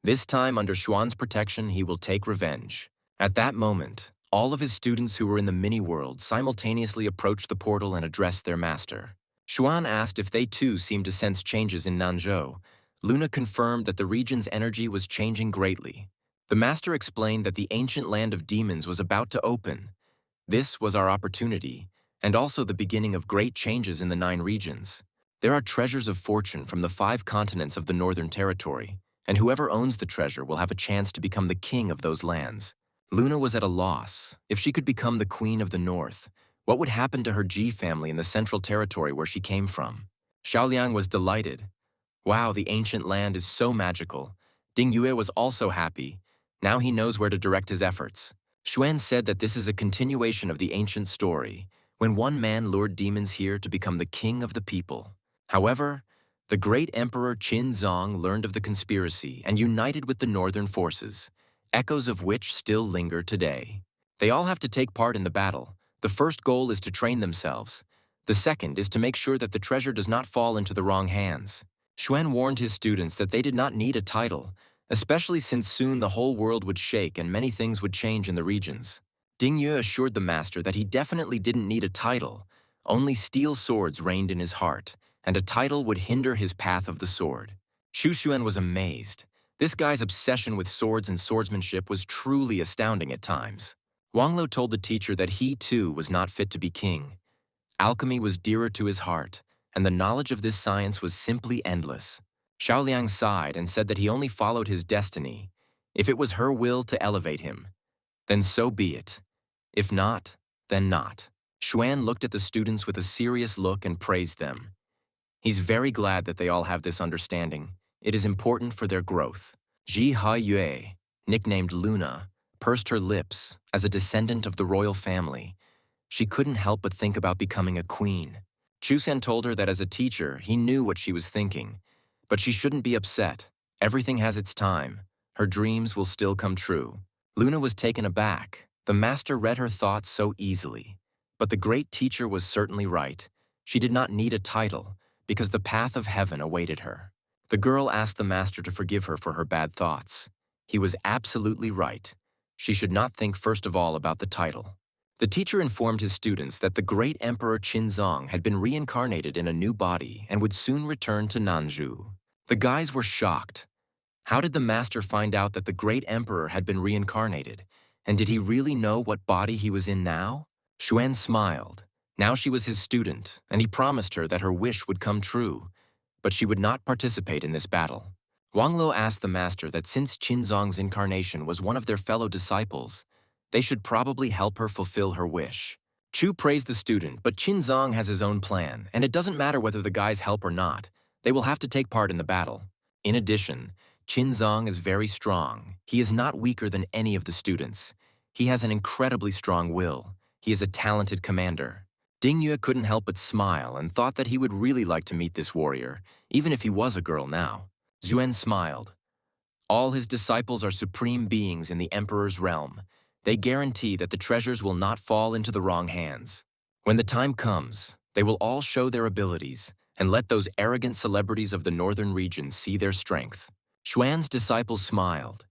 This time, under Xuan's protection, he will take revenge. At that moment, all of his students who were in the mini-world simultaneously approached the portal and addressed their master. Xuan asked if they too seemed to sense changes in Nanzhou. Luna confirmed that the region's energy was changing greatly. The master explained that the ancient land of demons was about to open, This was our opportunity, and also the beginning of great changes in the 9 regions. There are treasures of fortune from the 5 continents of the Northern Territory, and whoever owns the treasure will have a chance to become the king of those lands. Luna was at a loss. If she could become the queen of the North, what would happen to her Ji family in the Central Territory where she came from? Xiaoliang was delighted. Wow, the ancient land is so magical. Ding Yue was also happy. Now he knows where to direct his efforts. Xuan said that this is a continuation of the ancient story, when one man lured demons here to become the king of the people. However, the great emperor Qin Zong learned of the conspiracy and united with the northern forces, echoes of which still linger today. They all have to take part in the battle. The first goal is to train themselves. The second is to make sure that the treasure does not fall into the wrong hands. Xuan warned his students that they did not need a title, especially since soon the whole world would shake and many things would change in the regions. Ding Yue assured the master that he definitely didn't need a title. Only steel swords reigned in his heart, and a title would hinder his path of the sword. Xu Xuan was amazed. This guy's obsession with swords and swordsmanship was truly astounding at times. Wang Lo told the teacher that he too was not fit to be king. Alchemy was dearer to his heart, and the knowledge of this science was simply endless. Xiaoliang sighed and said that he only followed his destiny. If it was her will to elevate him, then so be it. If not, then not. Xuan looked at the students with a serious look and praised them. He's very glad that they all have this understanding. It is important for their growth. Ji Haiyue, nicknamed Luna, pursed her lips. As a descendant of the royal family, she couldn't help but think about becoming a queen. Chusen told her that as a teacher, he knew what she was thinking. But she shouldn't be upset. Everything has its time. Her dreams will still come true. Luna was taken aback. The master read her thoughts so easily. But the great teacher was certainly right. She did not need a title, because the path of heaven awaited her. The girl asked the master to forgive her for her bad thoughts. He was absolutely right. She should not think first of all about the title. The teacher informed his students that the great Emperor Qinzong had been reincarnated in a new body and would soon return to Nanzhou. The guys were shocked. How did the master find out that the great emperor had been reincarnated? And did he really know what body he was in now? Xuan smiled. Now she was his student, and he promised her that her wish would come true. But she would not participate in this battle. Wang Lo asked the master that since Qinzong's incarnation was one of their fellow disciples, they should probably help her fulfill her wish. Chu praised the student, but Qinzong has his own plan, and it doesn't matter whether the guys help or not. They will have to take part in the battle. In addition, Qinzong is very strong. He is not weaker than any of the students. He has an incredibly strong will. He is a talented commander. Ding Yue couldn't help but smile and thought that he would really like to meet this warrior, even if he was a girl now. Zuen smiled. All his disciples are supreme beings in the emperor's realm. They guarantee that the treasures will not fall into the wrong hands. When the time comes, they will all show their abilities and let those arrogant celebrities of the northern region see their strength. Xuan's disciples smiled.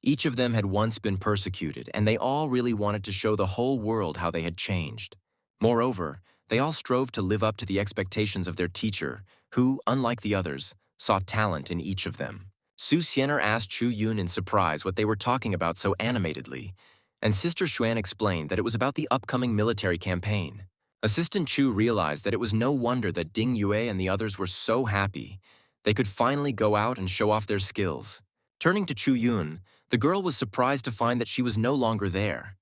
Each of them had once been persecuted, and they all really wanted to show the whole world how they had changed. Moreover, they all strove to live up to the expectations of their teacher, who, unlike the others, saw talent in each of them. Su Xianer asked Chu Yun in surprise what they were talking about so animatedly, and Sister Xuan explained that it was about the upcoming military campaign. Assistant Chu realized that it was no wonder that Ding Yue and the others were so happy. They could finally go out and show off their skills. Turning to Chu Yun, the girl was surprised to find that she was no longer there.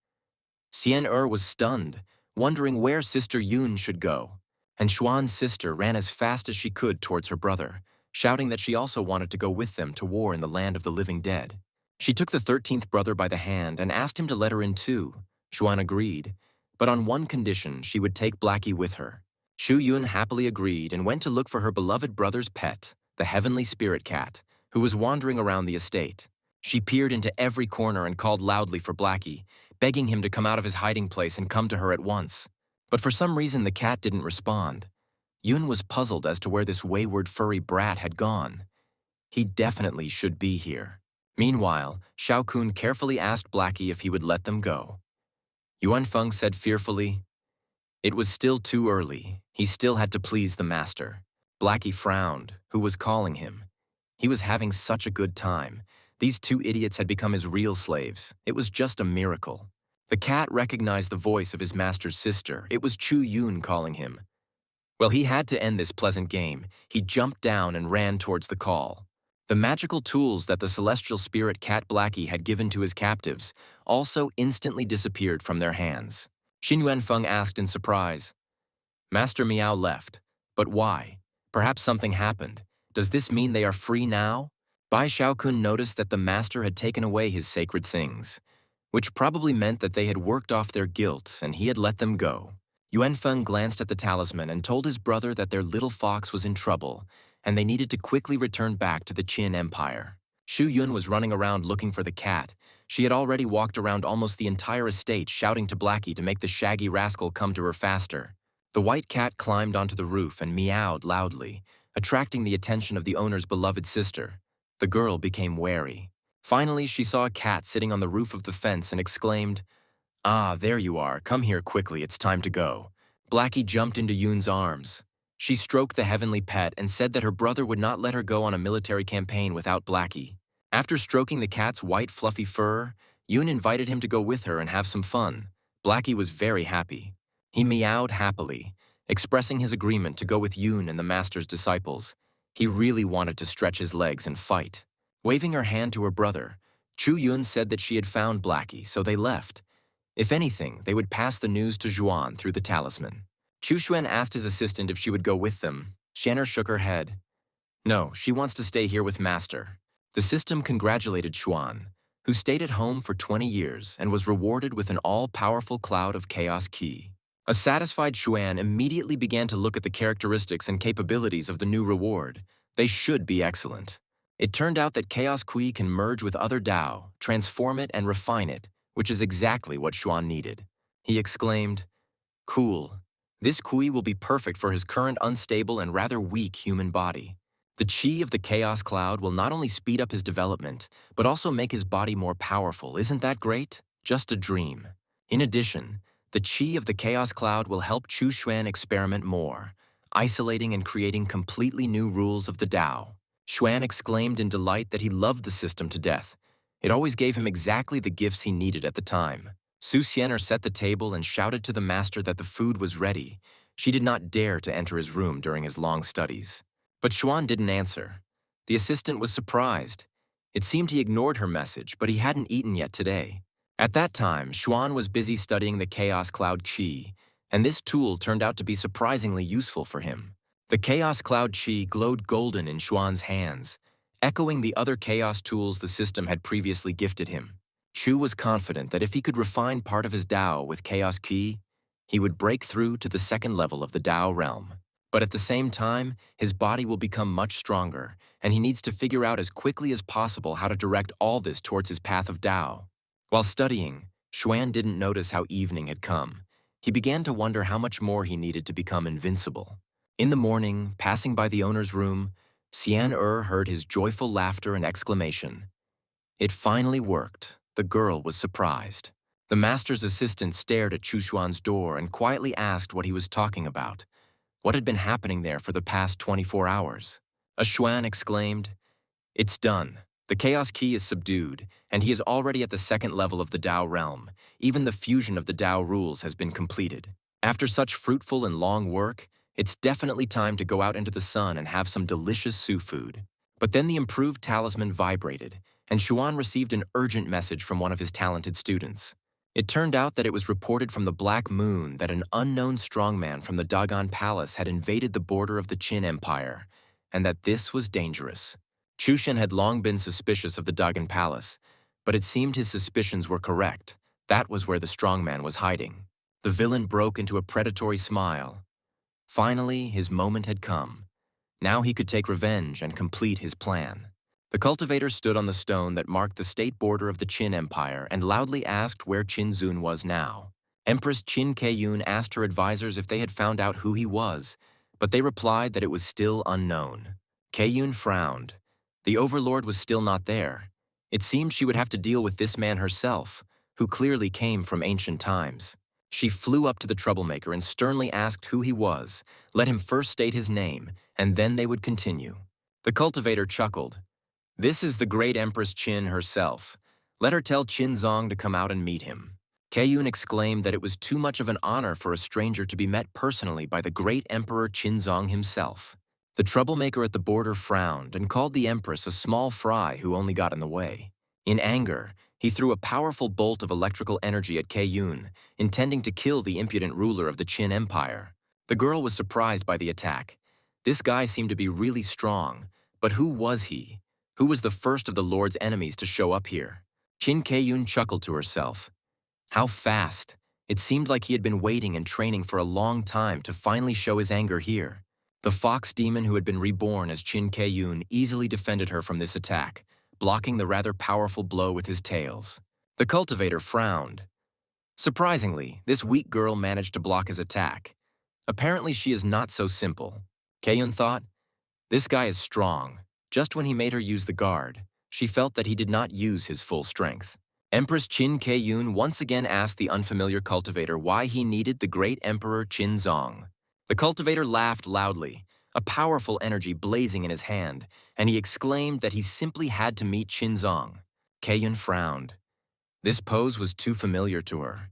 Xian was stunned, wondering where Sister Yun should go, and Xuan's sister ran as fast as she could towards her brother, shouting that she also wanted to go with them to war in the land of the living dead. She took the 13th brother by the hand and asked him to let her in too. Xuan agreed, but on one condition: she would take Blackie with her. Xu Yun happily agreed and went to look for her beloved brother's pet, the heavenly spirit cat, who was wandering around the estate. She peered into every corner and called loudly for Blackie, begging him to come out of his hiding place and come to her at once. But for some reason the cat didn't respond. Yun was puzzled as to where this wayward furry brat had gone. He definitely should be here. Meanwhile, Xiao Kun carefully asked Blackie if he would let them go. Yuan Feng said fearfully, it was still too early. He still had to please the master. Blackie frowned. Who was calling him? He was having such a good time. These two idiots had become his real slaves. It was just a miracle. The cat recognized the voice of his master's sister. It was Chu Yun calling him. Well, he had to end this pleasant game. He jumped down and ran towards the call. The magical tools that the celestial spirit Cat Blackie had given to his captives also instantly disappeared from their hands. Xin Yuanfeng asked in surprise. Master Miao left. But why? Perhaps something happened. Does this mean they are free now? Bai Xiaokun noticed that the master had taken away his sacred things, which probably meant that they had worked off their guilt and he had let them go. Yuanfeng glanced at the talisman and told his brother that their little fox was in trouble and they needed to quickly return back to the Qin Empire. Xu Yun was running around looking for the cat. She had already walked around almost the entire estate shouting to Blackie to make the shaggy rascal come to her faster. The white cat climbed onto the roof and meowed loudly, attracting the attention of the owner's beloved sister. The girl became wary. Finally, she saw a cat sitting on the roof of the fence and exclaimed, "Ah, there you are. Come here quickly. It's time to go." Blackie jumped into Yoon's arms. She stroked the heavenly pet and said that her brother would not let her go on a military campaign without Blackie. After stroking the cat's white fluffy fur, Yoon invited him to go with her and have some fun. Blackie was very happy. He meowed happily, expressing his agreement to go with Yoon and the master's disciples. He really wanted to stretch his legs and fight. Waving her hand to her brother, Chu Yun said that she had found Blackie, so they left. If anything, they would pass the news to Zhuan through the talisman. Chu Xuan asked his assistant if she would go with them. Shanner shook her head. No, she wants to stay here with Master. The system congratulated Xuan, who stayed at home for 20 years and was rewarded with an all-powerful cloud of chaos ki. A satisfied Xuan immediately began to look at the characteristics and capabilities of the new reward. They should be excellent. It turned out that Chaos Kui can merge with other Dao, transform it and refine it, which is exactly what Xuan needed. He exclaimed, "Cool. This Kui will be perfect for his current unstable and rather weak human body. The Qi of the Chaos Cloud will not only speed up his development, but also make his body more powerful. Isn't that great? Just a dream." In addition, the Qi of the Chaos Cloud will help Chu Xuan experiment more, isolating and creating completely new rules of the Dao. Xuan exclaimed in delight that he loved the system to death. It always gave him exactly the gifts he needed at the time. Su Xianer set the table and shouted to the master that the food was ready. She did not dare to enter his room during his long studies. But Xuan didn't answer. The assistant was surprised. It seemed he ignored her message, but he hadn't eaten yet today. At that time, Xuan was busy studying the Chaos Cloud Qi, and this tool turned out to be surprisingly useful for him. The Chaos Cloud Qi glowed golden in Xuan's hands, echoing the other chaos tools the system had previously gifted him. Chu was confident that if he could refine part of his Dao with Chaos Qi, he would break through to the second level of the Dao realm. But at the same time, his body will become much stronger, and he needs to figure out as quickly as possible how to direct all this towards his path of Dao. While studying, Xuan didn't notice how evening had come. He began to wonder how much more he needed to become invincible. In the morning, passing by the owner's room, Xian heard his joyful laughter and exclamation. It finally worked. The girl was surprised. The master's assistant stared at Chu Xuan's door and quietly asked what he was talking about. What had been happening there for the past 24 hours? A Xuan exclaimed, "It's done. The Chaos Key is subdued, and he is already at the second level of the Dao realm. Even the fusion of the Dao rules has been completed. After such fruitful and long work, it's definitely time to go out into the sun and have some delicious Su food." But then the improved talisman vibrated, and Xuan received an urgent message from one of his talented students. It turned out that it was reported from the Black Moon that an unknown strongman from the Dagon Palace had invaded the border of the Qin Empire, and that this was dangerous. Chushan had long been suspicious of the Dagon Palace, but it seemed his suspicions were correct. That was where the strongman was hiding. The villain broke into a predatory smile. Finally, his moment had come. Now he could take revenge and complete his plan. The cultivator stood on the stone that marked the state border of the Qin Empire and loudly asked where Qin Zun was now. Empress Qin Keiyun asked her advisors if they had found out who he was, but they replied that it was still unknown. Keiyun frowned. The overlord was still not there. It seemed she would have to deal with this man herself, who clearly came from ancient times. She flew up to the troublemaker and sternly asked who he was, let him first state his name, and then they would continue. The cultivator chuckled. "This is the great Empress Qin herself. Let her tell Qin Zong to come out and meet him." Keyun exclaimed that it was too much of an honor for a stranger to be met personally by the great Emperor Qinzong himself. The troublemaker at the border frowned and called the Empress a small fry who only got in the way. In anger, he threw a powerful bolt of electrical energy at Keyun, intending to kill the impudent ruler of the Qin Empire. The girl was surprised by the attack. This guy seemed to be really strong, but who was he? Who was the first of the Lord's enemies to show up here? Qin Keyun chuckled to herself. How fast! It seemed like he had been waiting and training for a long time to finally show his anger here. The fox demon who had been reborn as Qin Keyun easily defended her from this attack, blocking the rather powerful blow with his tails. The cultivator frowned. Surprisingly, this weak girl managed to block his attack. Apparently she is not so simple. Keyun thought, this guy is strong. Just when he made her use the guard, she felt that he did not use his full strength. Empress Qin Keyun once again asked the unfamiliar cultivator why he needed the great Emperor Qinzong. The cultivator laughed loudly, a powerful energy blazing in his hand, and he exclaimed that he simply had to meet Qinzong. Keyun frowned. This pose was too familiar to her.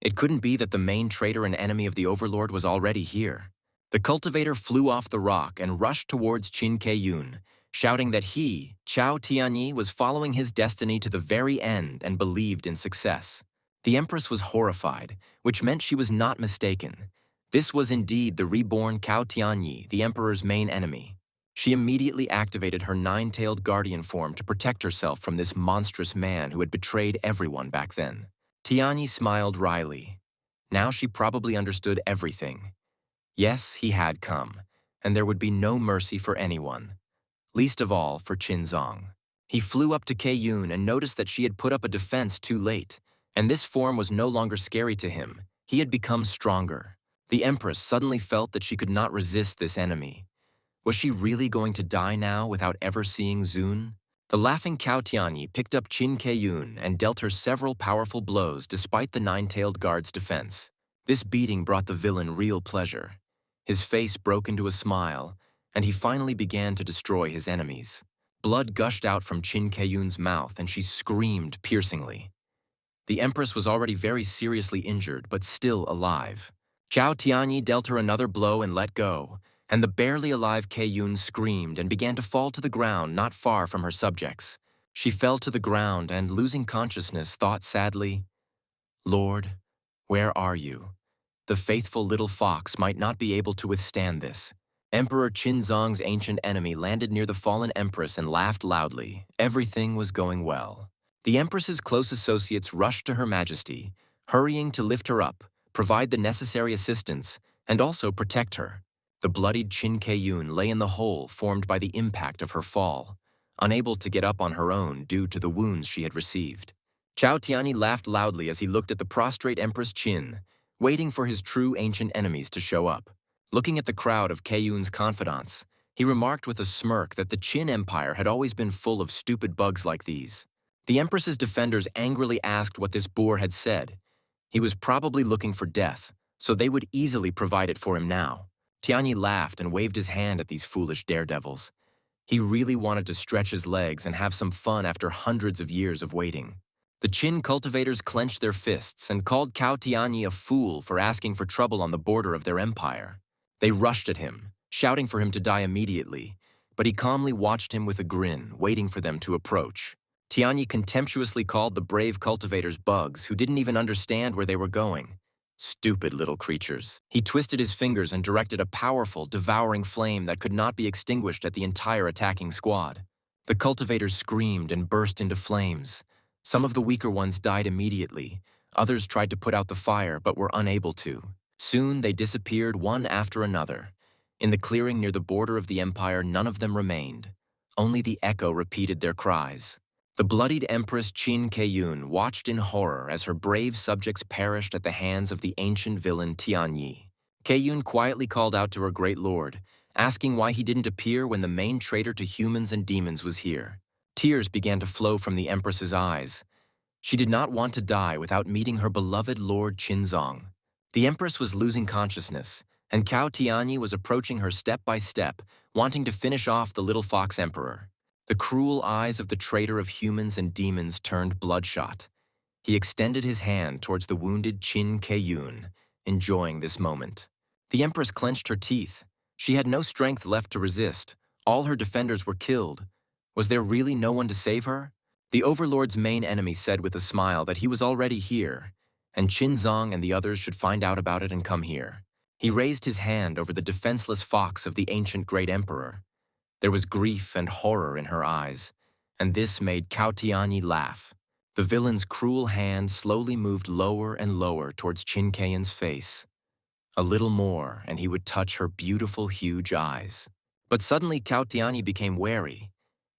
It couldn't be that the main traitor and enemy of the Overlord was already here. The cultivator flew off the rock and rushed towards Qin Keyun, shouting that he, Chao Tianyi, was following his destiny to the very end and believed in success. The Empress was horrified, which meant she was not mistaken. This was indeed the reborn Cao Tianyi, the Emperor's main enemy. She immediately activated her nine-tailed guardian form to protect herself from this monstrous man who had betrayed everyone back then. Tianyi smiled wryly. Now she probably understood everything. Yes, he had come, and there would be no mercy for anyone. Least of all for Qinzong. He flew up to Keyun and noticed that she had put up a defense too late, and this form was no longer scary to him. He had become stronger. The Empress suddenly felt that she could not resist this enemy. Was she really going to die now without ever seeing Zun? The laughing Cao Tianyi picked up Qin Keyun and dealt her several powerful blows despite the nine-tailed guard's defense. This beating brought the villain real pleasure. His face broke into a smile, and he finally began to destroy his enemies. Blood gushed out from Qin Keyun's mouth and she screamed piercingly. The Empress was already very seriously injured, but still alive. Chao Tianyi dealt her another blow and let go, and the barely alive Keyun screamed and began to fall to the ground not far from her subjects. She fell to the ground and, losing consciousness, thought sadly, Lord, where are you? The faithful little fox might not be able to withstand this. Emperor Qinzong's ancient enemy landed near the fallen Empress and laughed loudly. Everything was going well. The Empress's close associates rushed to Her Majesty, hurrying to lift her up, provide the necessary assistance, and also protect her. The bloodied Qin Keyun lay in the hole formed by the impact of her fall, unable to get up on her own due to the wounds she had received. Chao Tianyi laughed loudly as he looked at the prostrate Empress Qin, waiting for his true ancient enemies to show up. Looking at the crowd of Keyun's confidants, he remarked with a smirk that the Qin Empire had always been full of stupid bugs like these. The Empress's defenders angrily asked what this boor had said. He was probably looking for death, so they would easily provide it for him now. Tianyi laughed and waved his hand at these foolish daredevils. He really wanted to stretch his legs and have some fun after hundreds of years of waiting. The Qin cultivators clenched their fists and called Cao Tianyi a fool for asking for trouble on the border of their empire. They rushed at him, shouting for him to die immediately, but he calmly watched him with a grin, waiting for them to approach. Tianyi contemptuously called the brave cultivators bugs who didn't even understand where they were going. Stupid little creatures. He twisted his fingers and directed a powerful, devouring flame that could not be extinguished at the entire attacking squad. The cultivators screamed and burst into flames. Some of the weaker ones died immediately. Others tried to put out the fire but were unable to. Soon they disappeared one after another. In the clearing near the border of the empire, none of them remained. Only the echo repeated their cries. The bloodied Empress Qin Keyun watched in horror as her brave subjects perished at the hands of the ancient villain Tianyi. Keyun quietly called out to her great lord, asking why he didn't appear when the main traitor to humans and demons was here. Tears began to flow from the Empress's eyes. She did not want to die without meeting her beloved Lord Qinzong. The Empress was losing consciousness, and Cao Tianyi was approaching her step by step, wanting to finish off the little fox emperor. The cruel eyes of the traitor of humans and demons turned bloodshot. He extended his hand towards the wounded Qin Keiyun, enjoying this moment. The Empress clenched her teeth. She had no strength left to resist. All her defenders were killed. Was there really no one to save her? The Overlord's main enemy said with a smile that he was already here, and Qin Zong and the others should find out about it and come here. He raised his hand over the defenseless fox of the ancient great emperor. There was grief and horror in her eyes, and this made Cao Tianyi laugh. The villain's cruel hand slowly moved lower and lower towards Qin Keiyun's face. A little more, and he would touch her beautiful, huge eyes. But suddenly Cao Tianyi became wary.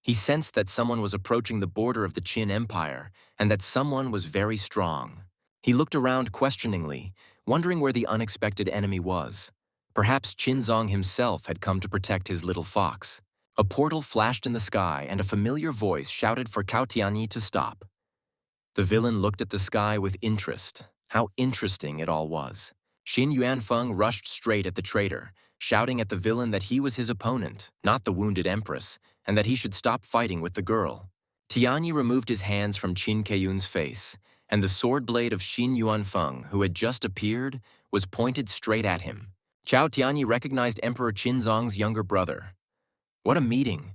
He sensed that someone was approaching the border of the Qin Empire, and that someone was very strong. He looked around questioningly, wondering where the unexpected enemy was. Perhaps Qin Zong himself had come to protect his little fox. A portal flashed in the sky, and a familiar voice shouted for Cao Tianyi to stop. The villain looked at the sky with interest. How interesting it all was. Xin Yuanfeng rushed straight at the traitor, shouting at the villain that he was his opponent, not the wounded empress, and that he should stop fighting with the girl. Tianyi removed his hands from Qin Keiyun's face, and the sword blade of Xin Yuanfeng, who had just appeared, was pointed straight at him. Cao Tianyi recognized Emperor Qinzong's younger brother. What a meeting!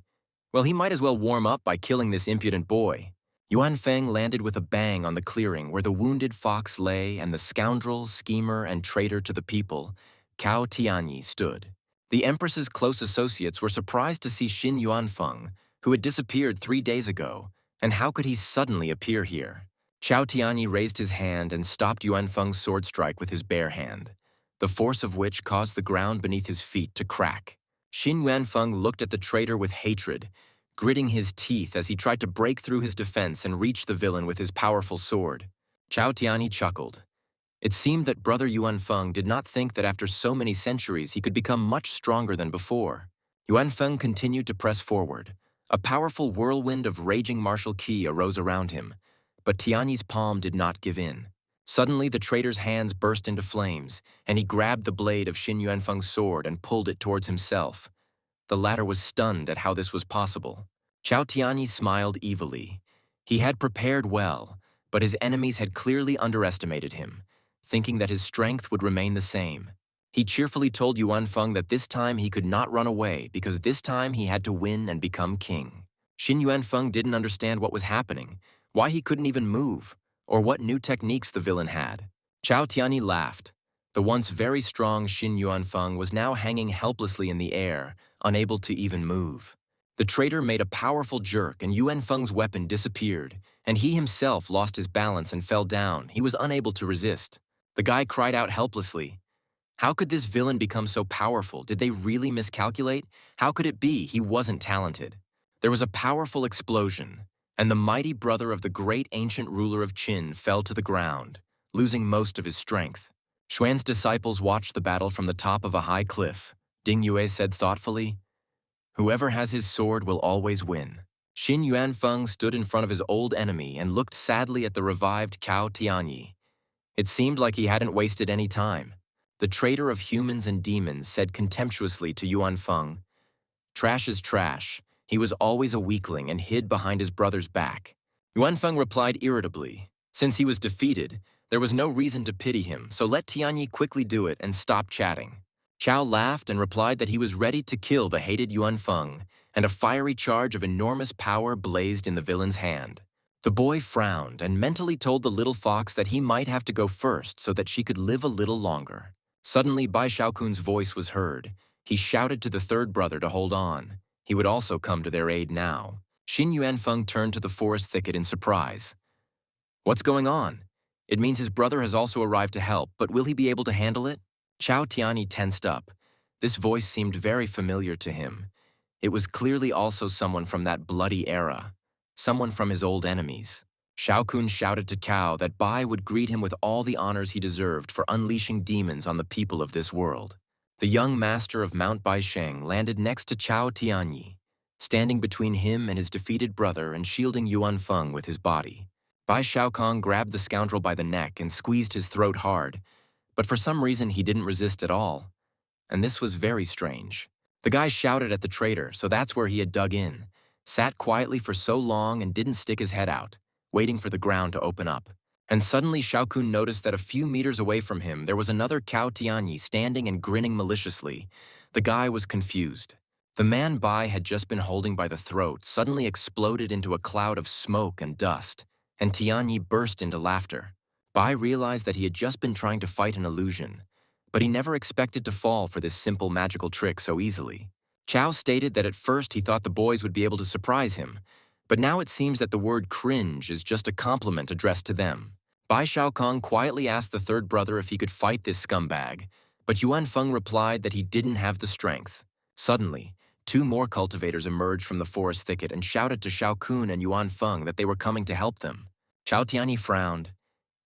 Well, he might as well warm up by killing this impudent boy. Yuanfeng landed with a bang on the clearing where the wounded fox lay and the scoundrel, schemer, and traitor to the people, Cao Tianyi, stood. The Empress's close associates were surprised to see Xin Yuanfeng, who had disappeared 3 days ago, and how could he suddenly appear here? Cao Tianyi raised his hand and stopped Yuanfeng's sword strike with his bare hand, the force of which caused the ground beneath his feet to crack. Xin Yuanfeng looked at the traitor with hatred, gritting his teeth as he tried to break through his defense and reach the villain with his powerful sword. Cao Tianyi chuckled. It seemed that Brother Yuanfeng did not think that after so many centuries he could become much stronger than before. Yuanfeng continued to press forward. A powerful whirlwind of raging martial ki arose around him, but Tianyi's palm did not give in. Suddenly, the traitor's hands burst into flames, and he grabbed the blade of Xin Yuanfeng's sword and pulled it towards himself. The latter was stunned at how this was possible. Cao Tianyi smiled evilly. He had prepared well, but his enemies had clearly underestimated him, thinking that his strength would remain the same. He cheerfully told Yuanfeng that this time he could not run away because this time he had to win and become king. Xin Yuanfeng didn't understand what was happening, why he couldn't even move, or what new techniques the villain had. Cao Tianyi laughed. The once very strong Xin Yuanfeng was now hanging helplessly in the air, unable to even move. The traitor made a powerful jerk and Yuanfeng's weapon disappeared, and he himself lost his balance and fell down. He was unable to resist. The guy cried out helplessly. How could this villain become so powerful? Did they really miscalculate? How could it be he wasn't talented? There was a powerful explosion, and the mighty brother of the great ancient ruler of Qin fell to the ground, losing most of his strength. Xuan's disciples watched the battle from the top of a high cliff. Ding Yue said thoughtfully, "Whoever has his sword will always win." Xin Yuanfeng stood in front of his old enemy and looked sadly at the revived Cao Tianyi. It seemed like he hadn't wasted any time. The traitor of humans and demons said contemptuously to Yuanfeng, "Trash is trash. He was always a weakling and hid behind his brother's back." Yuanfeng replied irritably, "Since he was defeated, there was no reason to pity him, so let Tianyi quickly do it and stop chatting." Cao laughed and replied that he was ready to kill the hated Yuanfeng, and a fiery charge of enormous power blazed in the villain's hand. The boy frowned and mentally told the little fox that he might have to go first so that she could live a little longer. Suddenly, Bai Shaokun's voice was heard. He shouted to the third brother to hold on. He would also come to their aid now. Xin Yuanfeng turned to the forest thicket in surprise. What's going on? It means his brother has also arrived to help, but will he be able to handle it? Cao Tianyi tensed up. This voice seemed very familiar to him. It was clearly also someone from that bloody era, someone from his old enemies. Shaokun shouted to Cao that Bai would greet him with all the honors he deserved for unleashing demons on the people of this world. The young master of Mount Baisheng landed next to Cao Tianyi, standing between him and his defeated brother and shielding Yuanfeng with his body. Bai Shaokong grabbed the scoundrel by the neck and squeezed his throat hard, but for some reason he didn't resist at all. And this was very strange. The guy shouted at the traitor, so that's where he had dug in, sat quietly for so long and didn't stick his head out, waiting for the ground to open up. And suddenly Shao Kun noticed that a few meters away from him there was another Cao Tianyi standing and grinning maliciously. The guy was confused. The man Bai had just been holding by the throat suddenly exploded into a cloud of smoke and dust, and Tianyi burst into laughter. Bai realized that he had just been trying to fight an illusion, but he never expected to fall for this simple magical trick so easily. Chao stated that at first he thought the boys would be able to surprise him, but now it seems that the word cringe is just a compliment addressed to them. Bai Shaokong quietly asked the third brother if he could fight this scumbag, but Yuan Feng replied that he didn't have the strength. Suddenly, two more cultivators emerged from the forest thicket and shouted to Shao Kun and Yuan Feng that they were coming to help them. Chao Tianyi frowned.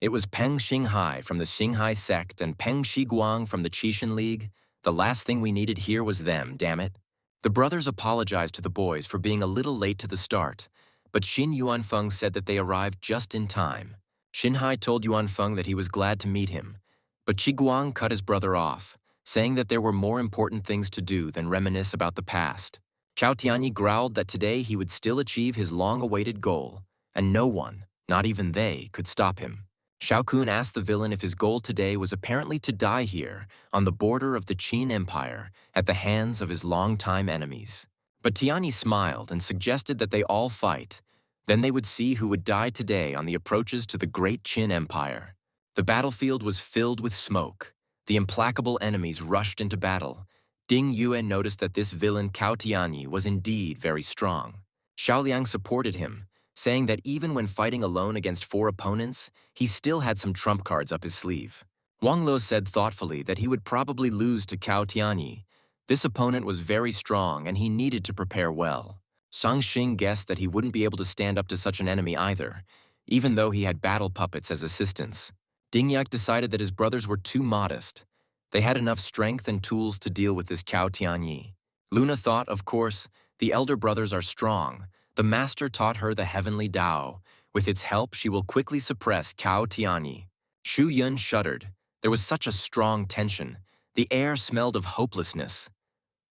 It was Peng Xinghai from the Xinghai Sect and Peng Shiguang from the Qixin League. The last thing we needed here was them, damn it. The brothers apologized to the boys for being a little late to the start, but Xin Yuanfeng said that they arrived just in time. Xinhai told Yuanfeng that he was glad to meet him, but Qiguang cut his brother off, saying that there were more important things to do than reminisce about the past. Chao Tianyi growled that today he would still achieve his long-awaited goal, and no one, not even they, could stop him. Shao Kun asked the villain if his goal today was apparently to die here, on the border of the Qin Empire, at the hands of his longtime enemies. But Tianyi smiled and suggested that they all fight. Then they would see who would die today on the approaches to the great Qin Empire. The battlefield was filled with smoke. The implacable enemies rushed into battle. Ding Yue noticed that this villain Cao Tianyi was indeed very strong. Xiaoliang supported him, saying that even when fighting alone against 4 opponents, he still had some trump cards up his sleeve. Wang Lo said thoughtfully that he would probably lose to Cao Tianyi. This opponent was very strong and he needed to prepare well. Sang Xing guessed that he wouldn't be able to stand up to such an enemy either, even though he had battle puppets as assistants. Ding Yak decided that his brothers were too modest. They had enough strength and tools to deal with this Cao Tianyi. Luna thought, of course, the elder brothers are strong. The master taught her the heavenly Tao. With its help, she will quickly suppress Cao Tianyi. Shu Yun shuddered. There was such a strong tension. The air smelled of hopelessness.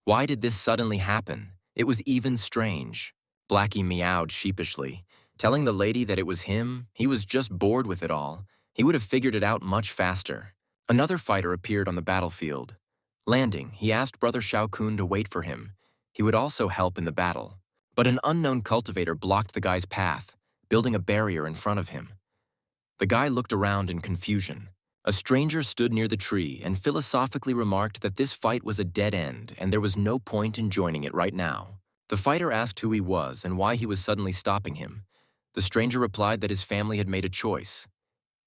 Why did this suddenly happen? It was even strange. Blackie meowed sheepishly, telling the lady that it was him. He was just bored with it all. He would have figured it out much faster. Another fighter appeared on the battlefield. Landing, he asked Brother Shao Kun to wait for him. He would also help in the battle. But an unknown cultivator blocked the guy's path, building a barrier in front of him. The guy looked around in confusion. A stranger stood near the tree and philosophically remarked that this fight was a dead end and there was no point in joining it right now. The fighter asked who he was and why he was suddenly stopping him. The stranger replied that his family had made a choice.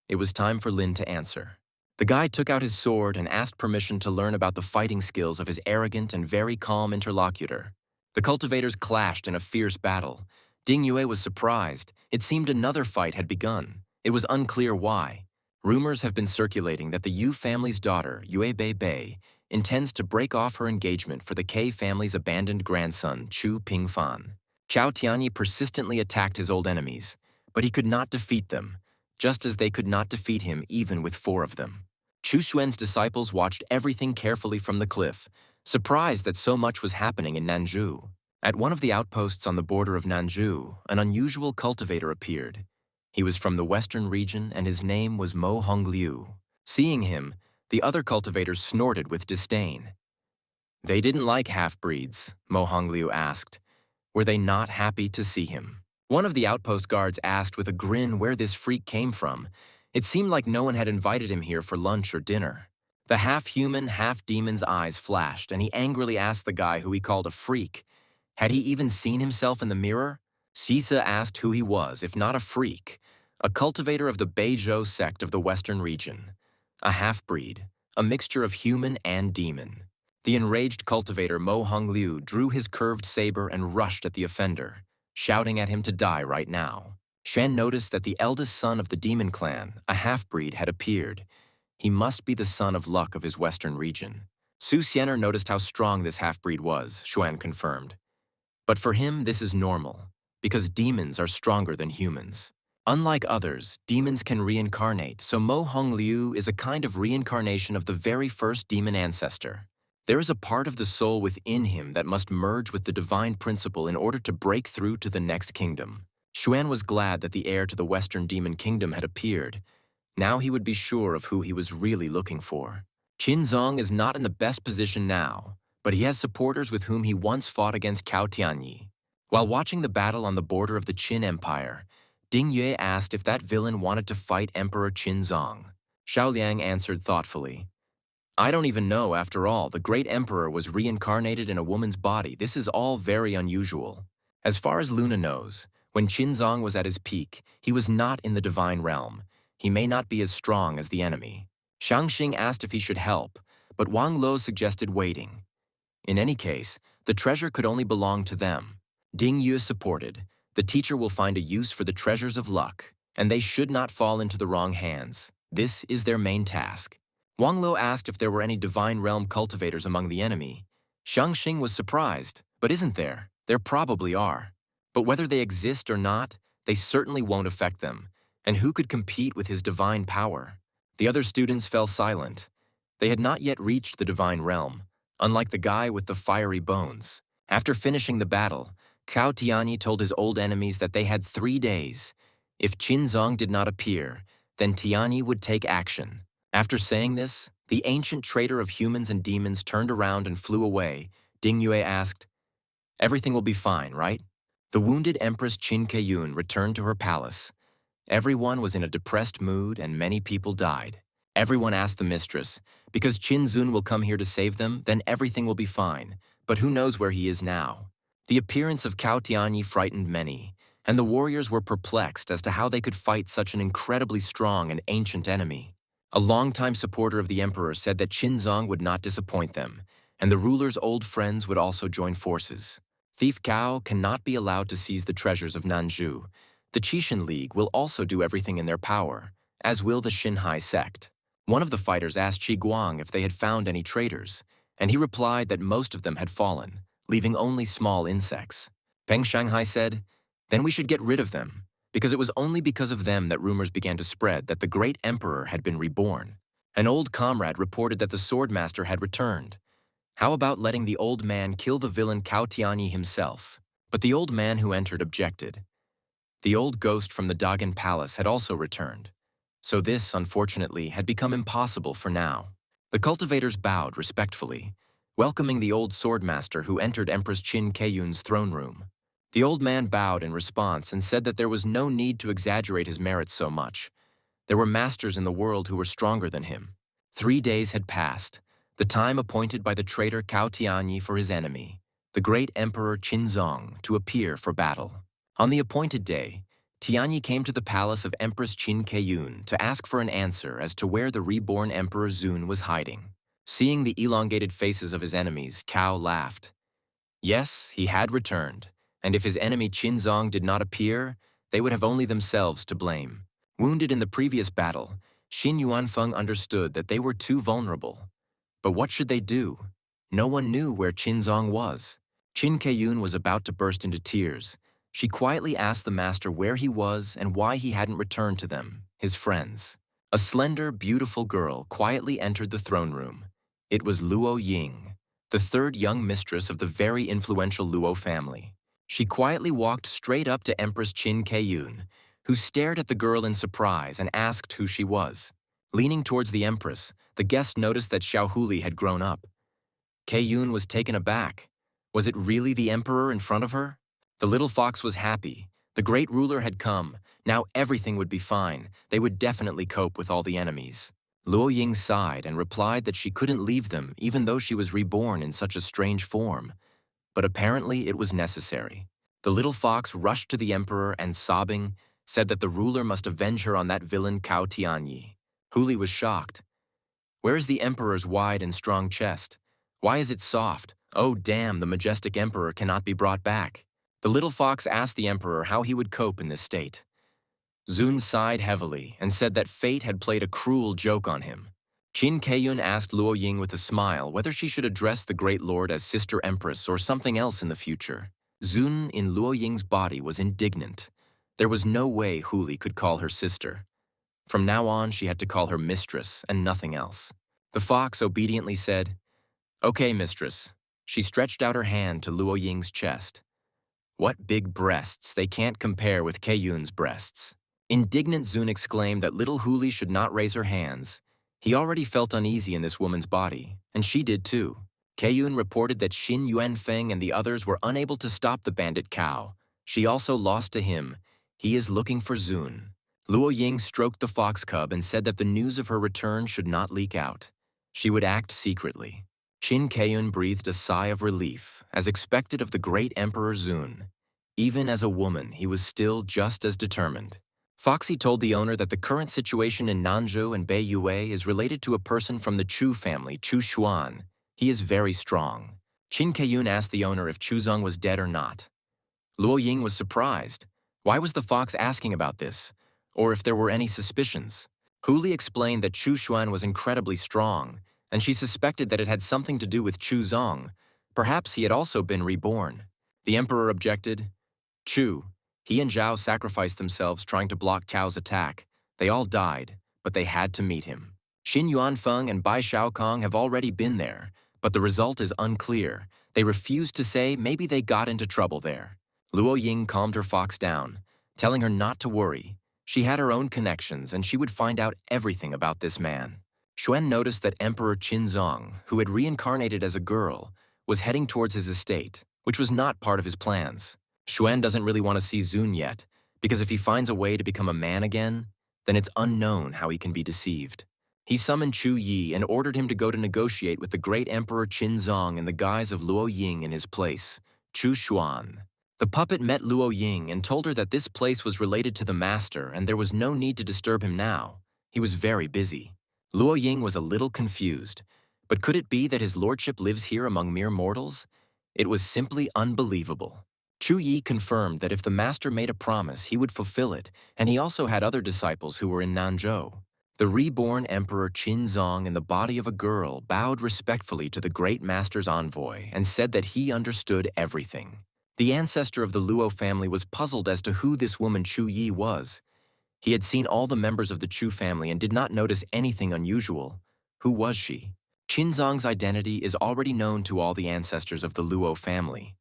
It was time for Lin to answer. The guy took out his sword and asked permission to learn about the fighting skills of his arrogant and very calm interlocutor. The cultivators clashed in a fierce battle. Ding Yue was surprised. It seemed another fight had begun. It was unclear why. Rumors have been circulating that the Yu family's daughter, Yue Bei, intends to break off her engagement for the K family's abandoned grandson, Chu Pingfan. Chao Tianyi persistently attacked his old enemies, but he could not defeat them, just as they could not defeat him even with 4 of them. Chu Xuan's disciples watched everything carefully from the cliff, surprised that so much was happening in Nanzhou. At one of the outposts on the border of Nanzhou, an unusual cultivator appeared. He was from the western region and his name was Mo Hongliu. Seeing him, the other cultivators snorted with disdain. They didn't like half-breeds, Mo Hongliu asked. Were they not happy to see him? One of the outpost guards asked with a grin where this freak came from. It seemed like no one had invited him here for lunch or dinner. The half-human, half-demon's eyes flashed, and he angrily asked the guy who he called a freak. Had he even seen himself in the mirror? Sisa asked who he was, if not a freak. A cultivator of the Beizhou sect of the western region. A half-breed, a mixture of human and demon. The enraged cultivator Mo Hongliu drew his curved saber and rushed at the offender, shouting at him to die right now. Shen noticed that the eldest son of the demon clan, a half-breed, had appeared. He must be the son of luck of his western region. Su Xianer noticed how strong this half-breed was, Xuan confirmed. But for him, this is normal, because demons are stronger than humans. Unlike others, demons can reincarnate, so Mo Hongliu is a kind of reincarnation of the very first demon ancestor. There is a part of the soul within him that must merge with the divine principle in order to break through to the next kingdom. Xuan was glad that the heir to the Western Demon Kingdom had appeared. Now he would be sure of who he was really looking for. Qinzong is not in the best position now, but he has supporters with whom he once fought against Cao Tianyi. While watching the battle on the border of the Qin Empire, Ding Yue asked if that villain wanted to fight Emperor Qinzong. Xiao Liang answered thoughtfully, I don't even know, after all, the great emperor was reincarnated in a woman's body. This is all very unusual. As far as Luna knows, when Qinzong was at his peak, he was not in the divine realm. He may not be as strong as the enemy. Shangxing asked if he should help, but Wang Lo suggested waiting. In any case, the treasure could only belong to them. Ding Yue supported, the teacher will find a use for the treasures of luck, and they should not fall into the wrong hands. This is their main task. Wang Lo asked if there were any divine realm cultivators among the enemy. Shangxing was surprised, but isn't there? There probably are. But whether they exist or not, they certainly won't affect them. And who could compete with his divine power? The other students fell silent. They had not yet reached the divine realm, unlike the guy with the fiery bones. After finishing the battle, Cao Tianyi told his old enemies that they had 3 days. If Qinzong did not appear, then Tianyi would take action. After saying this, the ancient traitor of humans and demons turned around and flew away. Ding Yue asked, Everything will be fine, right? The wounded Empress Qin Keiyun returned to her palace. Everyone was in a depressed mood and many people died. Everyone asked the mistress, because Qin Zun will come here to save them, then everything will be fine. But who knows where he is now? The appearance of Cao Tianyi frightened many, and the warriors were perplexed as to how they could fight such an incredibly strong and ancient enemy. A longtime supporter of the emperor said that Qinzong would not disappoint them, and the ruler's old friends would also join forces. Thief Cao cannot be allowed to seize the treasures of Nanzhu. The Qixin League will also do everything in their power, as will the Xinhai sect. One of the fighters asked Qi Guang if they had found any traitors, and he replied that most of them had fallen, leaving only small insects. Peng Shanghai said, Then we should get rid of them, because it was only because of them that rumors began to spread that the great emperor had been reborn. An old comrade reported that the swordmaster had returned. How about letting the old man kill the villain Cao Tianyi himself? But the old man who entered objected. The old ghost from the Dagan Palace had also returned. So this, unfortunately, had become impossible for now. The cultivators bowed respectfully, welcoming the old swordmaster who entered Empress Qin Keiyun's throne room. The old man bowed in response and said that there was no need to exaggerate his merits so much. There were masters in the world who were stronger than him. 3 days had passed, the time appointed by the traitor Cao Tianyi for his enemy, the great emperor Qinzong, to appear for battle. On the appointed day, Tianyi came to the palace of Empress Qin Keiyun to ask for an answer as to where the reborn Emperor Zun was hiding. Seeing the elongated faces of his enemies, Cao laughed. Yes, he had returned, and if his enemy Qinzong did not appear, they would have only themselves to blame. Wounded in the previous battle, Xin Yuanfeng understood that they were too vulnerable. But what should they do? No one knew where Qinzong was. Qin Keiyun was about to burst into tears. She quietly asked the master where he was and why he hadn't returned to them, his friends. A slender, beautiful girl quietly entered the throne room. It was Luo Ying, the third young mistress of the very influential Luo family. She quietly walked straight up to Empress Qin Keiyun, who stared at the girl in surprise and asked who she was. Leaning towards the empress, the guest noticed that Xiaohuli had grown up. Keiyun was taken aback. Was it really the emperor in front of her? The little fox was happy. The great ruler had come. Now everything would be fine. They would definitely cope with all the enemies. Luo Ying sighed and replied that she couldn't leave them even though she was reborn in such a strange form. But apparently it was necessary. The little fox rushed to the emperor and, sobbing, said that the ruler must avenge her on that villain Cao Tianyi. Huli was shocked. Where is the emperor's wide and strong chest? Why is it soft? Oh damn, the majestic emperor cannot be brought back. The little fox asked the emperor how he would cope in this state. Zun sighed heavily and said that fate had played a cruel joke on him. Qin Keiyun asked Luo Ying with a smile whether she should address the great lord as Sister Empress or something else in the future. Zun in Luo Ying's body was indignant. There was no way Huli could call her sister. From now on, she had to call her mistress and nothing else. The fox obediently said, Okay, mistress. She stretched out her hand to Luo Ying's chest. What big breasts, they can't compare with Keiyun's breasts. Indignant Zun exclaimed that little Huli should not raise her hands. He already felt uneasy in this woman's body, and she did too. Keiyun reported that Xin Yuanfeng and the others were unable to stop the bandit cow. She also lost to him. He is looking for Zun. Luo Ying stroked the fox cub and said that the news of her return should not leak out. She would act secretly. Qin Keiyun breathed a sigh of relief, as expected of the great Emperor Zun. Even as a woman, he was still just as determined. Foxy told the owner that the current situation in Nanzhou and Beiyue is related to a person from the Chu family, Chu Xuan. He is very strong. Qin Keiyun asked the owner if Chu Zong was dead or not. Luo Ying was surprised. Why was the fox asking about this? Or if there were any suspicions? Huli explained that Chu Xuan was incredibly strong, and she suspected that it had something to do with Chu Zong. Perhaps he had also been reborn. The emperor objected. Chu. He and Zhao sacrificed themselves trying to block Cao's attack. They all died, but they had to meet him. Xin Yuanfeng and Bai Shaokong have already been there, but the result is unclear. They refused to say maybe they got into trouble there. Luo Ying calmed her fox down, telling her not to worry. She had her own connections, and she would find out everything about this man. Xuan noticed that Emperor Qinzong, who had reincarnated as a girl, was heading towards his estate, which was not part of his plans. Xuan doesn't really want to see Zun yet, because if he finds a way to become a man again, then it's unknown how he can be deceived. He summoned Chu Yi and ordered him to go to negotiate with the great Emperor Qinzong in the guise of Luo Ying in his place, Chu Xuan. The puppet met Luo Ying and told her that this place was related to the master and there was no need to disturb him now. He was very busy. Luo Ying was a little confused, but could it be that his lordship lives here among mere mortals? It was simply unbelievable. Chu Yi confirmed that if the master made a promise, he would fulfill it, and he also had other disciples who were in Nanzhou. The reborn Emperor Qinzong in the body of a girl bowed respectfully to the great master's envoy and said that he understood everything. The ancestor of the Luo family was puzzled as to who this woman Chu Yi was. He had seen all the members of the Chu family and did not notice anything unusual. Who was she? Qinzong's identity is already known to all the ancestors of the Luo family.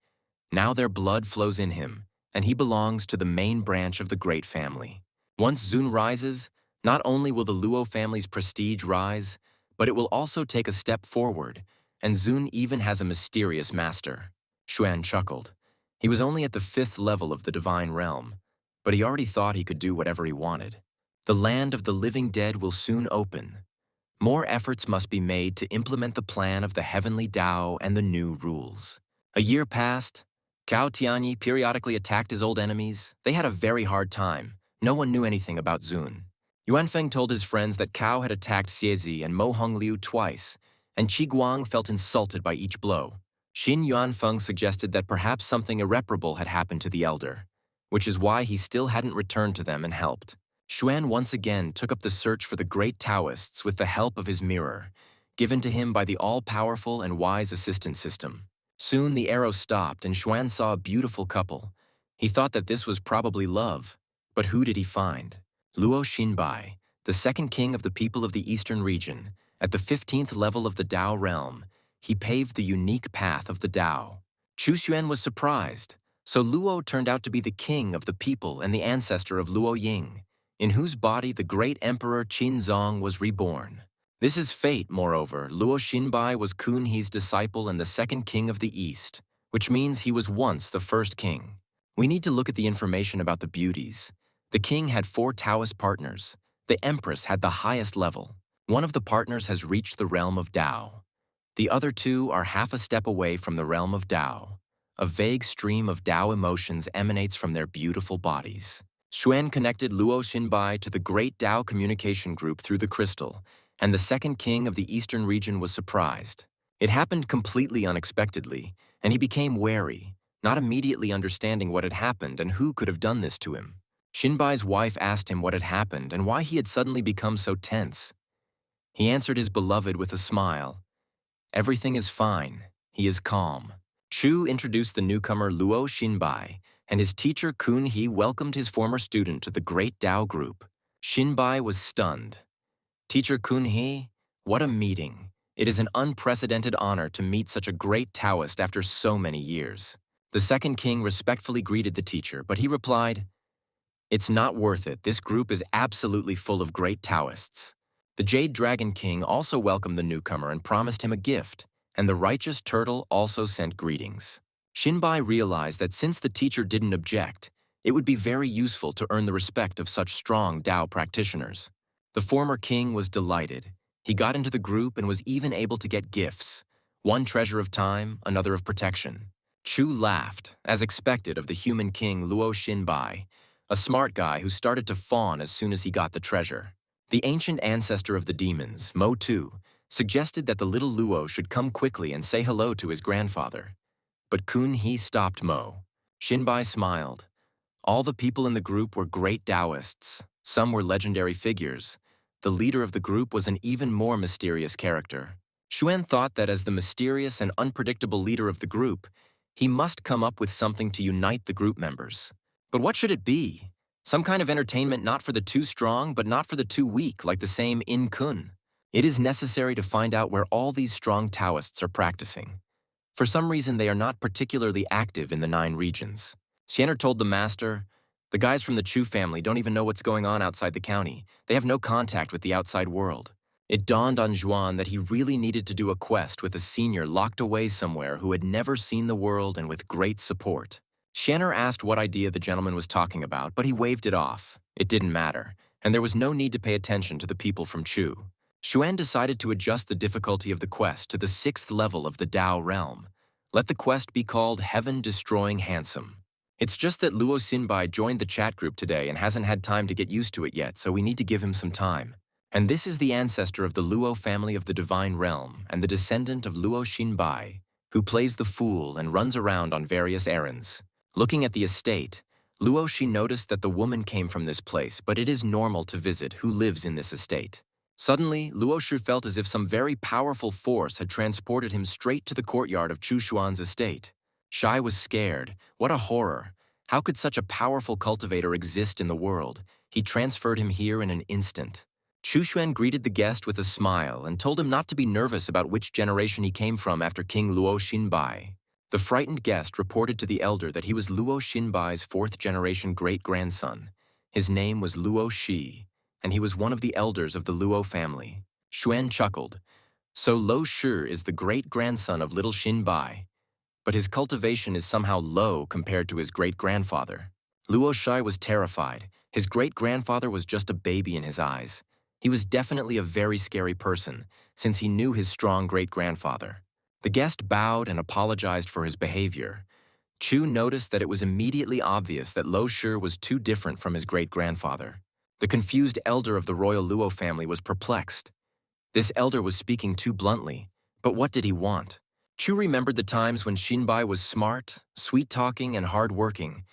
Now their blood flows in him, and he belongs to the main branch of the great family. Once Zun rises, not only will the Luo family's prestige rise, but it will also take a step forward, and Zun even has a mysterious master. Xuan chuckled. He was only at the 5th level of the divine realm, but he already thought he could do whatever he wanted. The land of the living dead will soon open. More efforts must be made to implement the plan of the heavenly Tao and the new rules. A year passed. Cao Tianyi periodically attacked his old enemies. They had a very hard time. No one knew anything about Zun. Yuanfeng told his friends that Cao had attacked Xiezi and Mo Hongliu twice, and Qi Guang felt insulted by each blow. Xin Yuanfeng suggested that perhaps something irreparable had happened to the elder, which is why he still hadn't returned to them and helped. Xuan once again took up the search for the great Taoists with the help of his mirror, given to him by the all-powerful and wise assistant system. Soon the arrow stopped and Xuan saw a beautiful couple. He thought that this was probably love, but who did he find? Luo Xinbai, the second king of the people of the eastern region, at the 15th level of the Tao realm. He paved the unique path of the Tao. Chu Xuan was surprised, so Luo turned out to be the king of the people and the ancestor of Luo Ying, in whose body the great emperor Qinzong was reborn. This is fate, moreover. Luo Xinbai was Kun He's disciple and the second king of the East, which means he was once the first king. We need to look at the information about the beauties. The king had 4 Taoist partners. The empress had the highest level. One of the partners has reached the realm of Tao. The other 2 are half a step away from the realm of Tao. A vague stream of Tao emotions emanates from their beautiful bodies. Xuan connected Luo Xinbai to the great Tao communication group through the crystal, and the second king of the eastern region was surprised. It happened completely unexpectedly, and he became wary, not immediately understanding what had happened and who could have done this to him. Xinbai's wife asked him what had happened and why he had suddenly become so tense. He answered his beloved with a smile. Everything is fine. He is calm. Chu introduced the newcomer Luo Xinbai, and his teacher Kun He welcomed his former student to the great Tao group. Xinbai was stunned. Teacher Kun He, what a meeting. It is an unprecedented honor to meet such a great Taoist after so many years. The second king respectfully greeted the teacher, but he replied, It's not worth it. This group is absolutely full of great Taoists. The Jade Dragon King also welcomed the newcomer and promised him a gift, and the Righteous Turtle also sent greetings. Shinbai realized that since the teacher didn't object, it would be very useful to earn the respect of such strong Tao practitioners. The former king was delighted. He got into the group and was even able to get gifts. One treasure of time, another of protection. Chu laughed, as expected of the human king Luo Shinbai, a smart guy who started to fawn as soon as he got the treasure. The ancient ancestor of the demons, Mo Tu, suggested that the little Luo should come quickly and say hello to his grandfather. But Kun He stopped Mo. Shinbai smiled. All the people in the group were great Taoists. Some were legendary figures. The leader of the group was an even more mysterious character. Xuan thought that as the mysterious and unpredictable leader of the group, he must come up with something to unite the group members. But what should it be? Some kind of entertainment not for the too strong, but not for the too weak, like the same In Kun. It is necessary to find out where all these strong Taoists are practicing. For some reason, they are not particularly active in the 9 regions. Xianer told the master, "The guys from the Chu family don't even know what's going on outside the county. They have no contact with the outside world." It dawned on Zhuan that he really needed to do a quest with a senior locked away somewhere who had never seen the world and with great support. Xianer asked what idea the gentleman was talking about, but he waved it off. It didn't matter, and there was no need to pay attention to the people from Chu. Xuan decided to adjust the difficulty of the quest to the 6th level of the Dao realm. Let the quest be called Heaven-Destroying Handsome. It's just that Luo Xinbai joined the chat group today and hasn't had time to get used to it yet, so we need to give him some time. And this is the ancestor of the Luo family of the Divine Realm and the descendant of Luo Xinbai, who plays the fool and runs around on various errands. Looking at the estate, Luo Shi noticed that the woman came from this place, but it is normal to visit who lives in this estate. Suddenly, Luo Shi felt as if some very powerful force had transported him straight to the courtyard of Chu Xuan's estate. Shai was scared. What a horror! How could such a powerful cultivator exist in the world? He transferred him here in an instant. Chu Xuan greeted the guest with a smile and told him not to be nervous about which generation he came from after King Luo Xinbai. The frightened guest reported to the elder that he was Luo Xinbai's 4th-generation great-grandson. His name was Luo Shi, and he was one of the elders of the Luo family. Xuan chuckled. So Lo Shi is the great-grandson of little Xinbai, but his cultivation is somehow low compared to his great-grandfather. Luo Shai was terrified. His great-grandfather was just a baby in his eyes. He was definitely a very scary person, since he knew his strong great-grandfather. The guest bowed and apologized for his behavior. Chu noticed that it was immediately obvious that Lo Shi was too different from his great-grandfather. The confused elder of the royal Luo family was perplexed. This elder was speaking too bluntly, but what did he want? Chu remembered the times when Xinbai was smart, sweet-talking, and hard-working.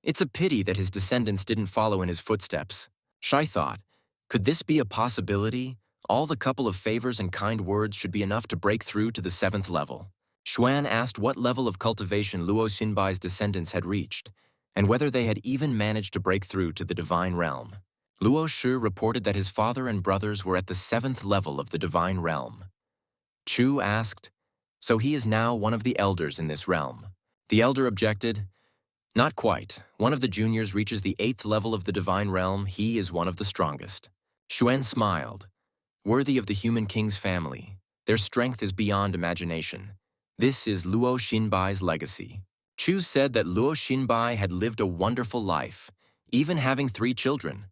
It's a pity that his descendants didn't follow in his footsteps. Shai thought, could this be a possibility? All the couple of favors and kind words should be enough to break through to the 7th level. Xuan asked what level of cultivation Luo Xinbai's descendants had reached, and whether they had even managed to break through to the Divine Realm. Luo Shi reported that his father and brothers were at the 7th level of the Divine Realm. Chu asked, so he is now one of the elders in this realm. The elder objected, not quite. One of the juniors reaches the 8th level of the Divine Realm. He is one of the strongest. Xuan smiled. Worthy of the human king's family. Their strength is beyond imagination. This is Luo Xinbai's legacy. Chu said that Luo Xinbai had lived a wonderful life, even having 3 children.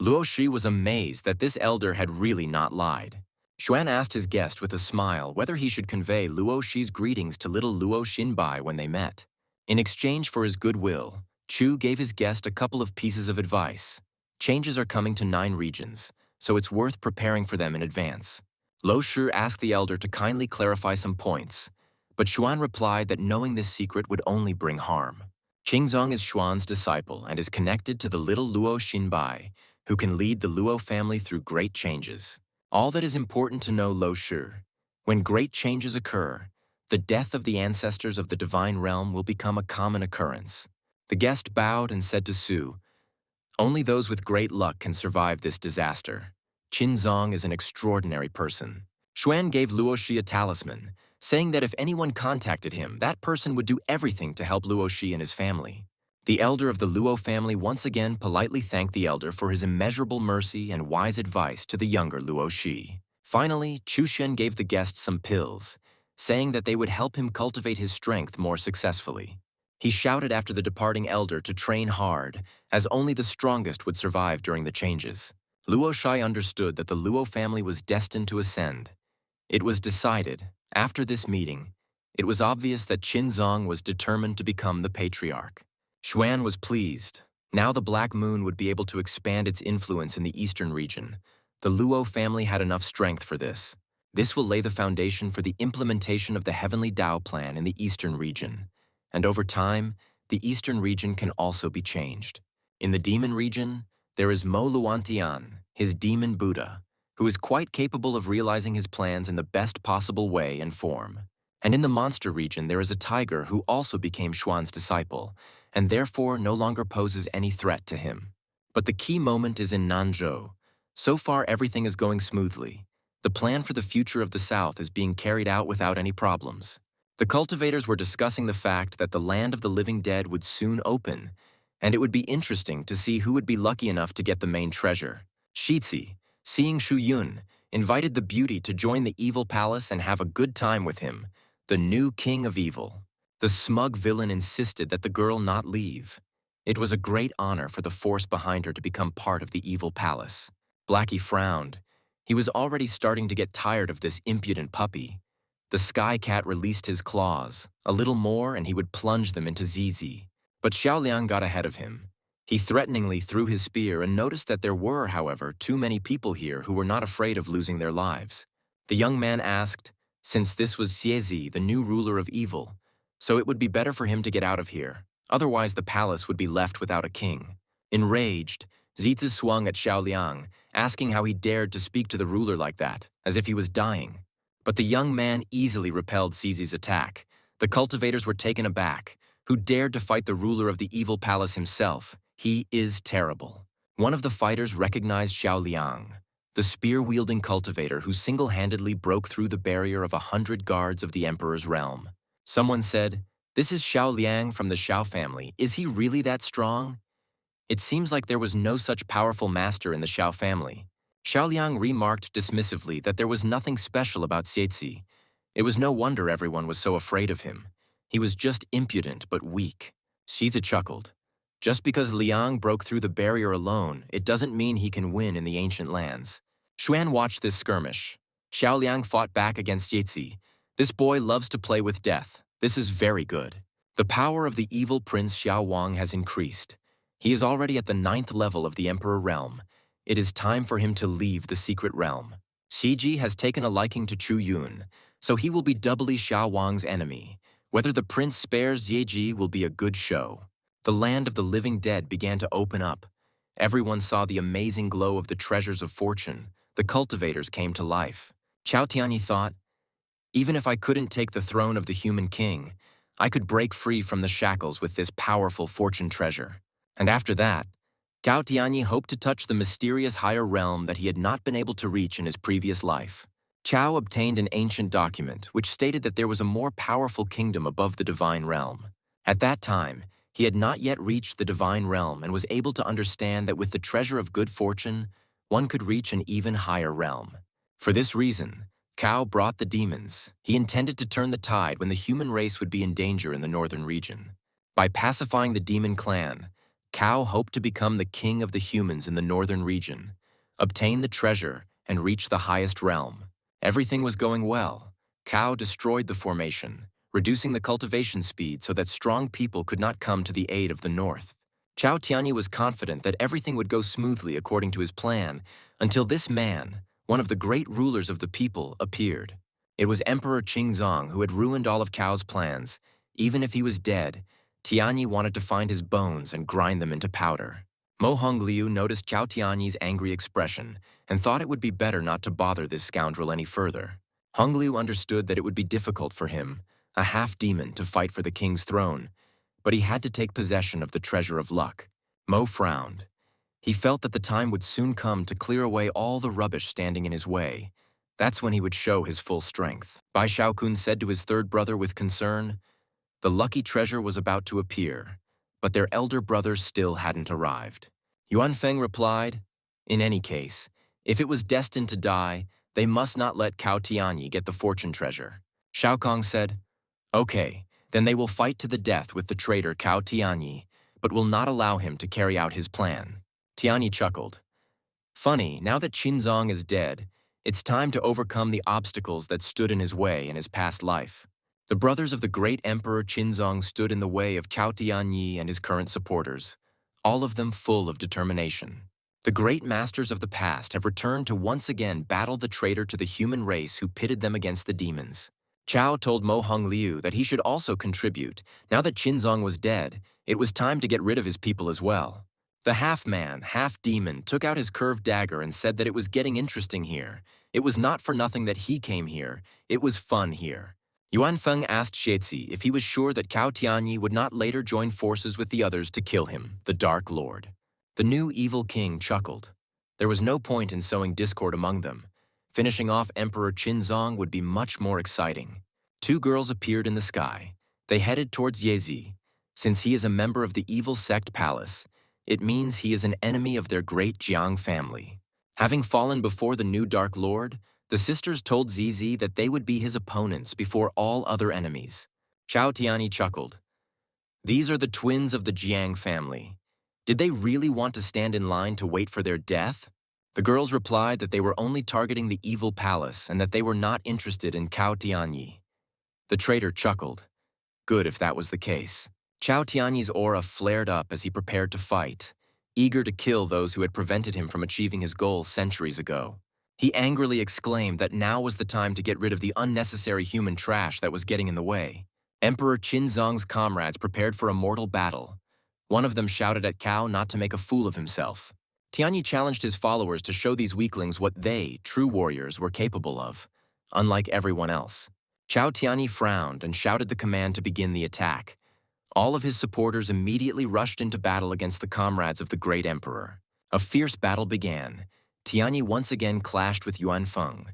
Luo Shi was amazed that this elder had really not lied. Xuan asked his guest with a smile whether he should convey Luo Shi's greetings to little Luo Xinbai when they met. In exchange for his goodwill, Chu gave his guest a couple of pieces of advice. Changes are coming to 9 regions, so it's worth preparing for them in advance. Lo Shi asked the elder to kindly clarify some points, but Xuan replied that knowing this secret would only bring harm. Qingzong is Xuan's disciple and is connected to the little Luo Xinbai, who can lead the Luo family through great changes. All that is important to know, Lo Shi. When great changes occur, the death of the ancestors of the Divine Realm will become a common occurrence. The guest bowed and said to Su, only those with great luck can survive this disaster. Qinzong is an extraordinary person. Xuan gave Luo Shi a talisman, saying that if anyone contacted him, that person would do everything to help Luo Shi and his family. The elder of the Luo family once again politely thanked the elder for his immeasurable mercy and wise advice to the younger Luo Shi. Finally, Chu Shen gave the guest some pills, saying that they would help him cultivate his strength more successfully. He shouted after the departing elder to train hard, as only the strongest would survive during the changes. Luo Shai understood that the Luo family was destined to ascend. It was decided, after this meeting, it was obvious that Qin Zong was determined to become the patriarch. Xuan was pleased. Now the Black Moon would be able to expand its influence in the eastern region. The Luo family had enough strength for this. This will lay the foundation for the implementation of the Heavenly Dao plan in the eastern region. And over time, the eastern region can also be changed. In the demon region, there is Mo Luantian, his demon Buddha, who is quite capable of realizing his plans in the best possible way and form. And in the monster region, there is a tiger who also became Xuan's disciple, and therefore no longer poses any threat to him. But the key moment is in Nanzhou. So far, everything is going smoothly. The plan for the future of the South is being carried out without any problems. The cultivators were discussing the fact that the land of the living dead would soon open, and it would be interesting to see who would be lucky enough to get the main treasure. Shizi, seeing Shu Yun, invited the beauty to join the evil palace and have a good time with him, the new king of evil. The smug villain insisted that the girl not leave. It was a great honor for the force behind her to become part of the evil palace. Blackie frowned. He was already starting to get tired of this impudent puppy. The sky cat released his claws. A little more and he would plunge them into Zizi. But Xiaoliang got ahead of him. He threateningly threw his spear and noticed that there were, however, too many people here who were not afraid of losing their lives. The young man asked, since this was Xiezi, the new ruler of evil, so it would be better for him to get out of here. Otherwise, the palace would be left without a king. Enraged, Zizi swung at Xiaoliang, asking how he dared to speak to the ruler like that, as if he was dying. But the young man easily repelled Zizi's attack. The cultivators were taken aback. Who dared to fight the ruler of the evil palace himself? He is terrible. One of the fighters recognized Xiaoliang, the spear-wielding cultivator who single-handedly broke through the barrier of 100 guards of the emperor's realm. Someone said, "This is Xiaoliang from the Xiao family. Is he really that strong?" It seems like there was no such powerful master in the Xiao family. Xiaoliang remarked dismissively that there was nothing special about Xiezi. It was no wonder everyone was so afraid of him. He was just impudent but weak. Shiza chuckled. Just because Liang broke through the barrier alone, it doesn't mean he can win in the ancient lands. Xuan watched this skirmish. Xiaoliang fought back against Xiezi. This boy loves to play with death. This is very good. The power of the evil prince Xiao Wang has increased. He is already at the 9th level of the Emperor realm. It is time for him to leave the secret realm. Xiji has taken a liking to Chu Yun, so he will be doubly Xiao Wang's enemy. Whether the prince spares Zieji will be a good show. The land of the living dead began to open up. Everyone saw the amazing glow of the treasures of fortune. The cultivators came to life. Chao Tianyi thought, even if I couldn't take the throne of the human king, I could break free from the shackles with this powerful fortune treasure. And after that, Chao Tianyi hoped to touch the mysterious higher realm that he had not been able to reach in his previous life. Chao obtained an ancient document which stated that there was a more powerful kingdom above the divine realm. At that time, he had not yet reached the divine realm and was able to understand that with the treasure of good fortune, one could reach an even higher realm. For this reason, Cao brought the demons. He intended to turn the tide when the human race would be in danger in the northern region. By pacifying the demon clan, Cao hoped to become the king of the humans in the northern region, obtain the treasure, and reach the highest realm. Everything was going well. Cao destroyed the formation, reducing the cultivation speed so that strong people could not come to the aid of the north. Chao Tianyi was confident that everything would go smoothly according to his plan until this man, one of the great rulers of the people, appeared. It was Emperor Qingzong who had ruined all of Cao's plans. Even if he was dead, Tianyi wanted to find his bones and grind them into powder. Mo Hongliu noticed Chao Tianyi's angry expression and thought it would be better not to bother this scoundrel any further. Hongliu understood that it would be difficult for him, a half-demon, to fight for the king's throne, but he had to take possession of the treasure of luck. Mo frowned. He felt that the time would soon come to clear away all the rubbish standing in his way. That's when he would show his full strength. Bai Shaokun said to his third brother with concern, the lucky treasure was about to appear, but their elder brother still hadn't arrived. Yuanfeng replied, "In any case, if it was destined to die, they must not let Cao Tianyi get the fortune treasure." Shao Kong said, "Okay, then they will fight to the death with the traitor Cao Tianyi, but will not allow him to carry out his plan." Tianyi chuckled. "Funny, now that Qinzong is dead, it's time to overcome the obstacles that stood in his way in his past life." The brothers of the great Emperor Qinzong stood in the way of Cao Tianyi and his current supporters, all of them full of determination. The great masters of the past have returned to once again battle the traitor to the human race who pitted them against the demons. Chao told Mo Hongliu that he should also contribute. Now that Qinzong was dead, it was time to get rid of his people as well. The half-man, half-demon took out his curved dagger and said that it was getting interesting here. It was not for nothing that he came here, it was fun here. Yuanfeng asked Xiezi if he was sure that Cao Tianyi would not later join forces with the others to kill him, the Dark Lord. The new evil king chuckled. There was no point in sowing discord among them. Finishing off Emperor Qinzong would be much more exciting. Two girls appeared in the sky. They headed towards Yezi. Since he is a member of the evil sect palace, it means he is an enemy of their great Jiang family. Having fallen before the new Dark Lord, the sisters told Zizi that they would be his opponents before all other enemies. Xiao Tianyi chuckled. These are the twins of the Jiang family. Did they really want to stand in line to wait for their death? The girls replied that they were only targeting the evil palace and that they were not interested in Cao Tianyi. The traitor chuckled. Good if that was the case. Cao Tianyi's aura flared up as he prepared to fight, eager to kill those who had prevented him from achieving his goal centuries ago. He angrily exclaimed that now was the time to get rid of the unnecessary human trash that was getting in the way. Emperor Qinzong's comrades prepared for a mortal battle. One of them shouted at Cao not to make a fool of himself. Tianyi challenged his followers to show these weaklings what they, true warriors, were capable of, unlike everyone else. Cao Tianyi frowned and shouted the command to begin the attack. All of his supporters immediately rushed into battle against the comrades of the great emperor. A fierce battle began. Tianyi once again clashed with Yuanfeng.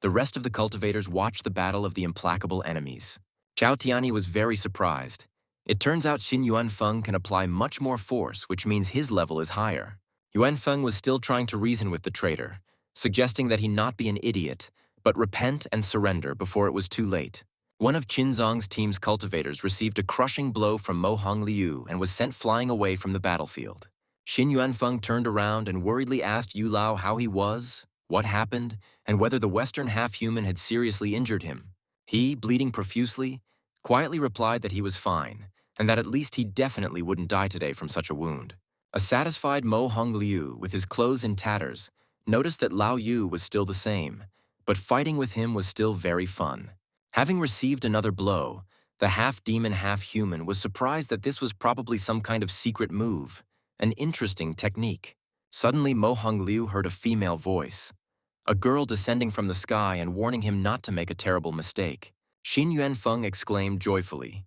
The rest of the cultivators watched the battle of the implacable enemies. Cao Tianyi was very surprised. It turns out Xin Yuanfeng can apply much more force, which means his level is higher. Yuanfeng was still trying to reason with the traitor, suggesting that he not be an idiot, but repent and surrender before it was too late. One of Qinzong's team's cultivators received a crushing blow from Mo Hongliu and was sent flying away from the battlefield. Xin Yuanfeng turned around and worriedly asked Yu Lao how he was, what happened, and whether the Western half-human had seriously injured him. He, bleeding profusely, quietly replied that he was fine, and that at least he definitely wouldn't die today from such a wound. A satisfied Mo Hongliu, with his clothes in tatters, noticed that Lao Yu was still the same, but fighting with him was still very fun. Having received another blow, the half-demon, half-human was surprised that this was probably some kind of secret move, an interesting technique. Suddenly, Mo Hongliu heard a female voice, a girl descending from the sky and warning him not to make a terrible mistake. Xin Yuanfeng exclaimed joyfully.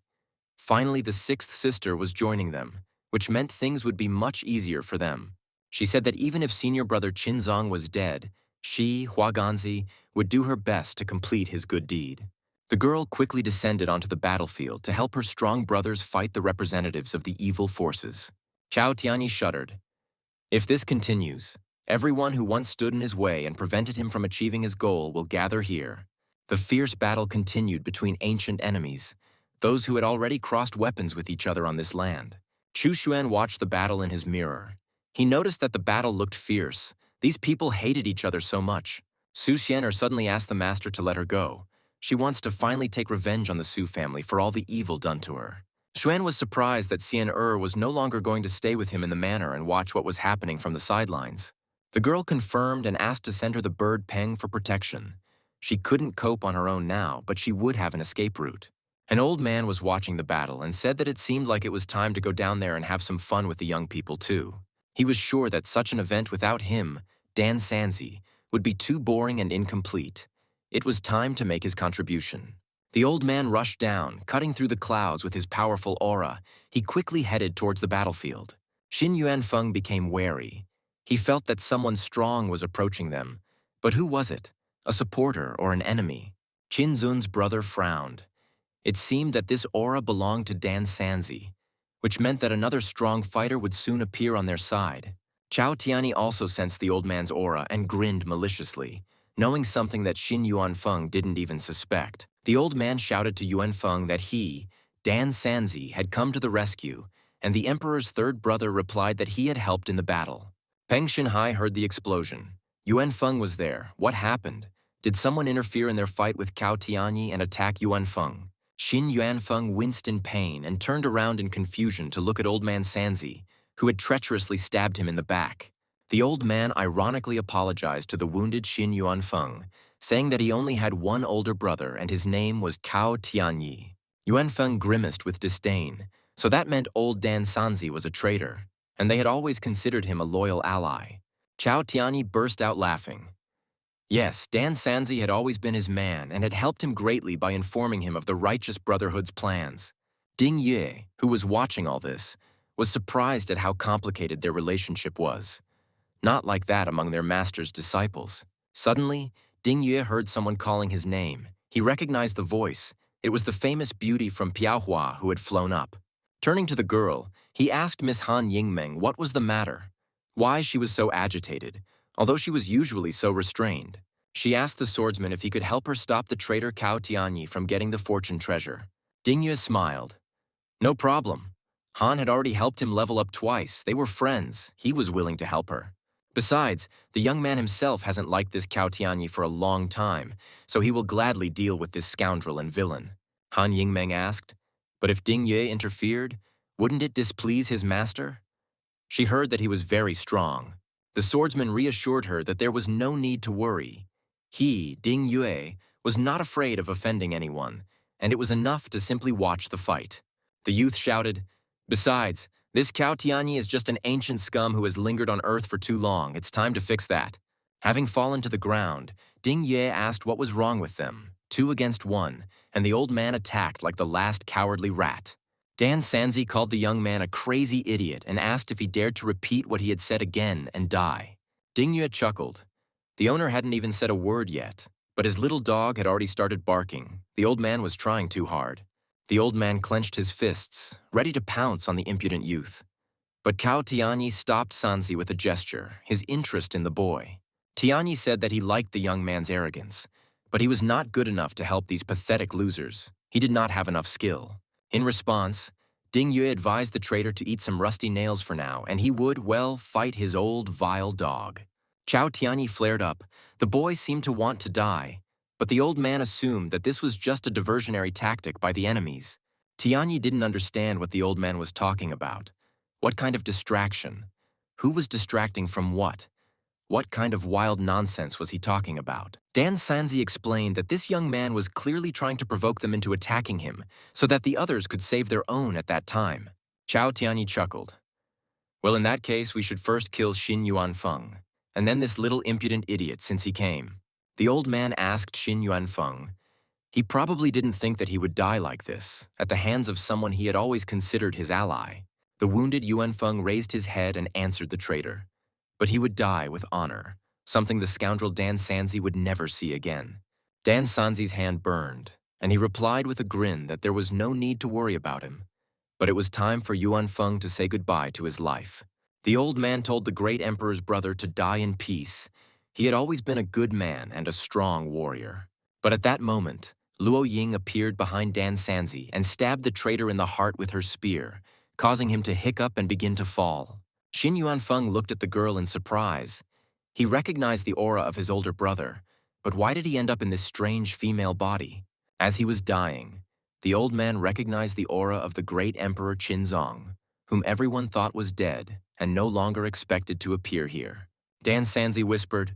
Finally, the sixth sister was joining them, which meant things would be much easier for them. She said that even if senior brother Qinzong was dead, she, Huaganzi, would do her best to complete his good deed. The girl quickly descended onto the battlefield to help her strong brothers fight the representatives of the evil forces. Cao Tianyi shuddered. If this continues, everyone who once stood in his way and prevented him from achieving his goal will gather here. The fierce battle continued between ancient enemies, those who had already crossed weapons with each other on this land. Chu Xuan watched the battle in his mirror. He noticed that the battle looked fierce. These people hated each other so much. Su Xian'er suddenly asked the master to let her go. She wants to finally take revenge on the Su family for all the evil done to her. Xuan was surprised that Xian'er was no longer going to stay with him in the manor and watch what was happening from the sidelines. The girl confirmed and asked to send her the bird Peng for protection. She couldn't cope on her own now, but she would have an escape route. An old man was watching the battle and said that it seemed like it was time to go down there and have some fun with the young people too. He was sure that such an event without him, Dan Sanzi, would be too boring and incomplete. It was time to make his contribution. The old man rushed down, cutting through the clouds with his powerful aura. He quickly headed towards the battlefield. Xin Yuanfeng became wary. He felt that someone strong was approaching them. But who was it? A supporter or an enemy? Qin Zun's brother frowned. It seemed that this aura belonged to Dan Sanzi. which meant that another strong fighter would soon appear on their side. Chao Tianyi also sensed the old man's aura and grinned maliciously, knowing something that Xin Yuanfeng didn't even suspect. The old man shouted to Yuanfeng that he, Dan Sanzi, had come to the rescue, and the emperor's third brother replied that he had helped in the battle. Peng Xinhai heard the explosion. Yuanfeng was there. What happened? Did someone interfere in their fight with Cao Tianyi and attack Yuanfeng? Xin Yuanfeng winced in pain and turned around in confusion to look at old man Sanzi, who had treacherously stabbed him in the back. The old man ironically apologized to the wounded Xin Yuanfeng, saying that he only had one older brother and his name was Cao Tianyi. Yuanfeng grimaced with disdain, so that meant old Dan Sanzi was a traitor, and they had always considered him a loyal ally. Cao Tianyi burst out laughing. Yes, Dan Sanzi had always been his man and had helped him greatly by informing him of the Righteous Brotherhood's plans. Ding Yue, who was watching all this, was surprised at how complicated their relationship was. Not like that among their master's disciples. Suddenly, Ding Yue heard someone calling his name. He recognized the voice. It was the famous beauty from Piaohua who had flown up. Turning to the girl, he asked Miss Han Yingmeng what was the matter, why she was so agitated, although she was usually so restrained. She asked the swordsman if he could help her stop the traitor Cao Tianyi from getting the fortune treasure. Ding Yue smiled. No problem. Han had already helped him level up twice. They were friends. He was willing to help her. Besides, the young man himself hasn't liked this Cao Tianyi for a long time, so he will gladly deal with this scoundrel and villain. Han Yingmeng asked, but if Ding Yue interfered, wouldn't it displease his master? She heard that he was very strong. The swordsman reassured her that there was no need to worry. He, Ding Yue, was not afraid of offending anyone, and it was enough to simply watch the fight. The youth shouted, besides, this Cao Tianyi is just an ancient scum who has lingered on Earth for too long. It's time to fix that. Having fallen to the ground, Ding Yue asked what was wrong with them. 2 against 1, and the old man attacked like the last cowardly rat. Dan Sanzi called the young man a crazy idiot and asked if he dared to repeat what he had said again and die. Ding Yue chuckled. The owner hadn't even said a word yet, but his little dog had already started barking. The old man was trying too hard. The old man clenched his fists, ready to pounce on the impudent youth. But Cao Tianyi stopped Sanzi with a gesture, his interest in the boy. Tianyi said that he liked the young man's arrogance, but he was not good enough to help these pathetic losers. He did not have enough skill. In response, Ding Yue advised the traitor to eat some rusty nails for now, and he would, well, fight his old, vile dog. Cao Tianyi flared up. The boy seemed to want to die, but the old man assumed that this was just a diversionary tactic by the enemies. Tianyi didn't understand what the old man was talking about. What kind of distraction? Who was distracting from what? What kind of wild nonsense was he talking about? Dan Sanzi explained that this young man was clearly trying to provoke them into attacking him so that the others could save their own at that time. Cao Tianyi chuckled. Well, in that case, we should first kill Xin Yuanfeng, and then this little impudent idiot since he came. The old man asked Xin Yuanfeng. He probably didn't think that he would die like this, at the hands of someone he had always considered his ally. The wounded Yuanfeng raised his head and answered the traitor. But he would die with honor, something the scoundrel Dan Sanzi would never see again. Dan Sanzi's hand burned, and he replied with a grin that there was no need to worry about him. But it was time for Yuanfeng to say goodbye to his life. The old man told the great emperor's brother to die in peace. He had always been a good man and a strong warrior. But at that moment, Luo Ying appeared behind Dan Sanzi and stabbed the traitor in the heart with her spear, causing him to hiccup and begin to fall. Xin Yuanfeng looked at the girl in surprise. He recognized the aura of his older brother, but why did he end up in this strange female body? As he was dying, the old man recognized the aura of the great emperor Qinzong, whom everyone thought was dead and no longer expected to appear here. Dan Sanzi whispered,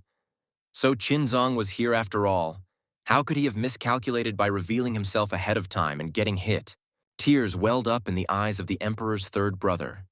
"So Qinzong was here after all. How could he have miscalculated by revealing himself ahead of time and getting hit?" Tears welled up in the eyes of the emperor's third brother.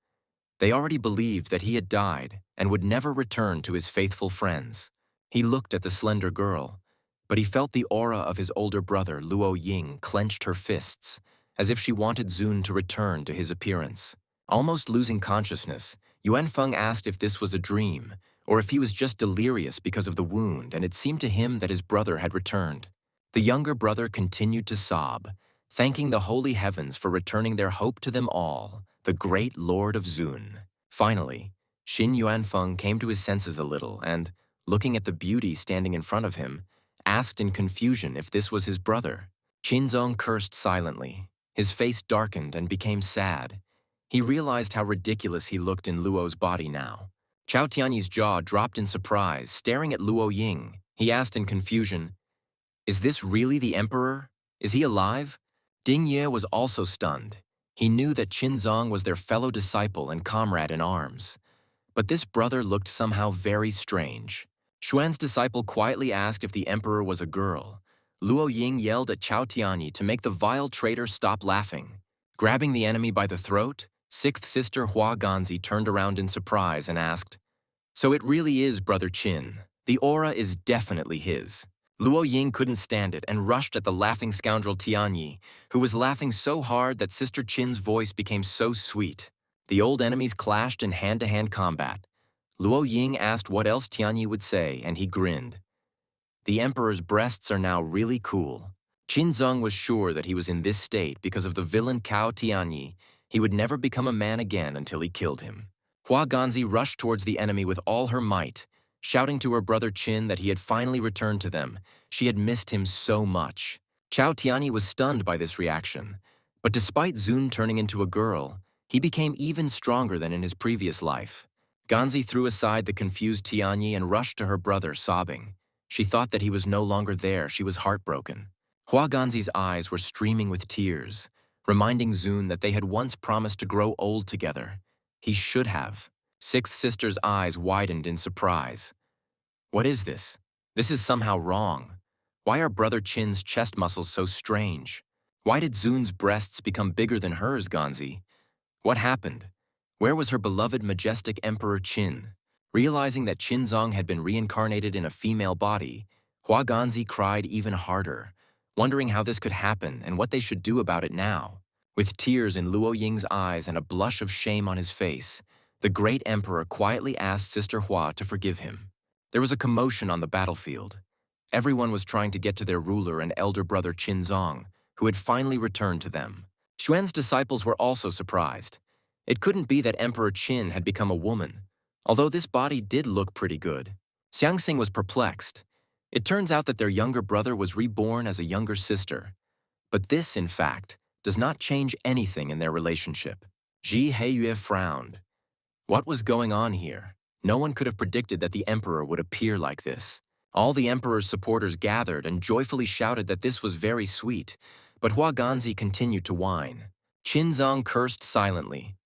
They already believed that he had died and would never return to his faithful friends. He looked at the slender girl, but he felt the aura of his older brother, Luo Ying, clenched her fists, as if she wanted Zun to return to his appearance. Almost losing consciousness, Yuanfeng asked if this was a dream, or if he was just delirious because of the wound, and it seemed to him that his brother had returned. The younger brother continued to sob, thanking the holy heavens for returning their hope to them all, the great lord of Zun. Finally, Xin Yuanfeng came to his senses a little and, looking at the beauty standing in front of him, asked in confusion if this was his brother. Qinzong cursed silently. His face darkened and became sad. He realized how ridiculous he looked in Luo's body now. Chao Tianyi's jaw dropped in surprise, staring at Luo Ying. He asked in confusion, "Is this really the emperor? Is he alive?" Ding Ye was also stunned. He knew that Qinzong was their fellow disciple and comrade in arms. But this brother looked somehow very strange. Xuan's disciple quietly asked if the emperor was a girl. Luo Ying yelled at Chao Tianyi to make the vile traitor stop laughing. Grabbing the enemy by the throat, sixth sister Hua Ganzi turned around in surprise and asked, "So it really is Brother Qin. The aura is definitely his." Luo Ying couldn't stand it and rushed at the laughing scoundrel Tianyi, who was laughing so hard that Sister Qin's voice became so sweet. The old enemies clashed in hand-to-hand combat. Luo Ying asked what else Tianyi would say, and he grinned. The emperor's breasts are now really cool. Qinzong was sure that he was in this state because of the villain Cao Tianyi. He would never become a man again until he killed him. Hua Ganzi rushed towards the enemy with all her might, shouting to her brother Qin that he had finally returned to them. She had missed him so much. Chao Tianyi was stunned by this reaction, but despite Zun turning into a girl, he became even stronger than in his previous life. Ganzi threw aside the confused Tianyi and rushed to her brother, sobbing. She thought that he was no longer there. She was heartbroken. Hua Ganzi's eyes were streaming with tears, reminding Zun that they had once promised to grow old together. He should have. Sixth sister's eyes widened in surprise. What is this? This is somehow wrong. Why are Brother Qin's chest muscles so strange? Why did Zun's breasts become bigger than hers, Ganzi? What happened? Where was her beloved majestic Emperor Qin? Realizing that Qinzong had been reincarnated in a female body, Hua Ganzi cried even harder, wondering how this could happen and what they should do about it now. With tears in Luo Ying's eyes and a blush of shame on his face, the great emperor quietly asked Sister Hua to forgive him. There was a commotion on the battlefield. Everyone was trying to get to their ruler and elder brother Qinzong, who had finally returned to them. Xuan's disciples were also surprised. It couldn't be that Emperor Qin had become a woman, although this body did look pretty good. Xiangxing was perplexed. It turns out that their younger brother was reborn as a younger sister. But this, in fact, does not change anything in their relationship. Ji Heiyue frowned. What was going on here? No one could have predicted that the emperor would appear like this. All the emperor's supporters gathered and joyfully shouted that this was very sweet, but Hua Ganzi continued to whine. Qinzong cursed silently.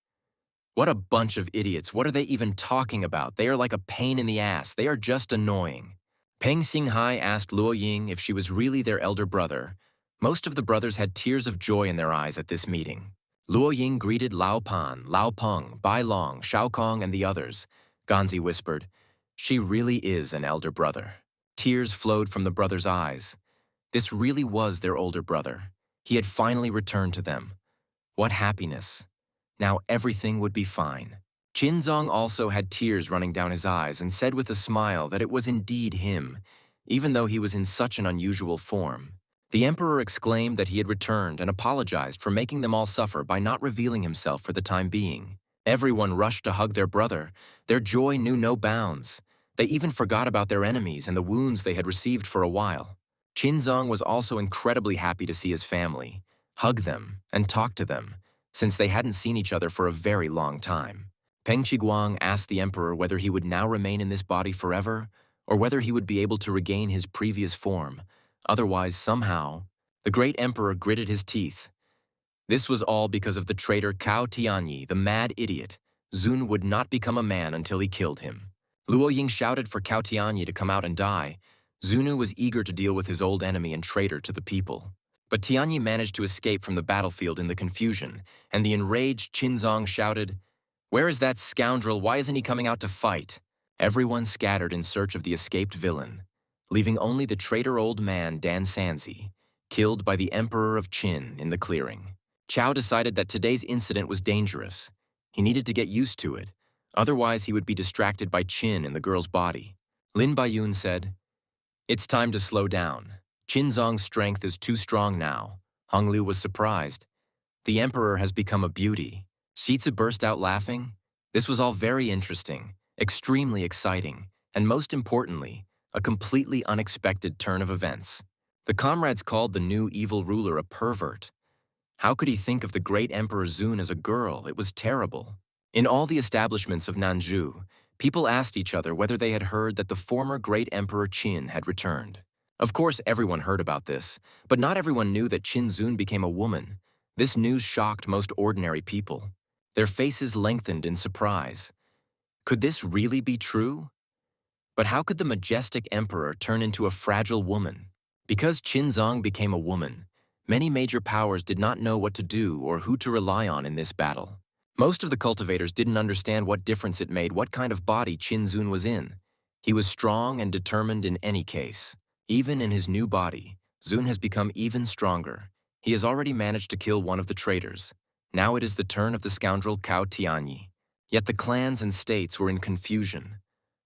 What a bunch of idiots. What are they even talking about? They are like a pain in the ass. They are just annoying. Peng Xinghai asked Luo Ying if she was really their elder brother. Most of the brothers had tears of joy in their eyes at this meeting. Luo Ying greeted Lao Pan, Lao Peng, Bai Long, Shao Kong, and the others. Ganzi whispered, "She really is an elder brother." Tears flowed from the brothers' eyes. This really was their older brother. He had finally returned to them. What happiness. Now everything would be fine. Qinzong also had tears running down his eyes and said with a smile that it was indeed him, even though he was in such an unusual form. The emperor exclaimed that he had returned and apologized for making them all suffer by not revealing himself for the time being. Everyone rushed to hug their brother. Their joy knew no bounds. They even forgot about their enemies and the wounds they had received for a while. Qinzong was also incredibly happy to see his family, hug them, and talk to them, since they hadn't seen each other for a very long time. Peng Qiguang asked the emperor whether he would now remain in this body forever, or whether he would be able to regain his previous form. Otherwise, somehow, the great emperor gritted his teeth. This was all because of the traitor Cao Tianyi, the mad idiot. Zun would not become a man until he killed him. Luo Ying shouted for Cao Tianyi to come out and die. Zunu was eager to deal with his old enemy and traitor to the people. But Tianyi managed to escape from the battlefield in the confusion, and the enraged Qinzong shouted, "Where is that scoundrel? Why isn't he coming out to fight?" Everyone scattered in search of the escaped villain, leaving only the traitor old man Dan Sanzi, killed by the Emperor of Qin in the clearing. Chao decided that today's incident was dangerous. He needed to get used to it, otherwise he would be distracted by Qin in the girl's body. Lin Baiyun said, "It's time to slow down. Qinzong's strength is too strong now." Honglu was surprised. The emperor has become a beauty. Shitsu burst out laughing. This was all very interesting, extremely exciting, and most importantly, a completely unexpected turn of events. The comrades called the new evil ruler a pervert. How could he think of the great Emperor Zun as a girl? It was terrible. In all the establishments of Nanju, people asked each other whether they had heard that the former great Emperor Qin had returned. Of course, everyone heard about this, but not everyone knew that Qin Zun became a woman. This news shocked most ordinary people. Their faces lengthened in surprise. Could this really be true? But how could the majestic emperor turn into a fragile woman? Because Qinzong became a woman, many major powers did not know what to do or who to rely on in this battle. Most of the cultivators didn't understand what difference it made what kind of body Qinzun was in. He was strong and determined in any case. Even in his new body, Zun has become even stronger. He has already managed to kill one of the traitors. Now it is the turn of the scoundrel Cao Tianyi. Yet the clans and states were in confusion,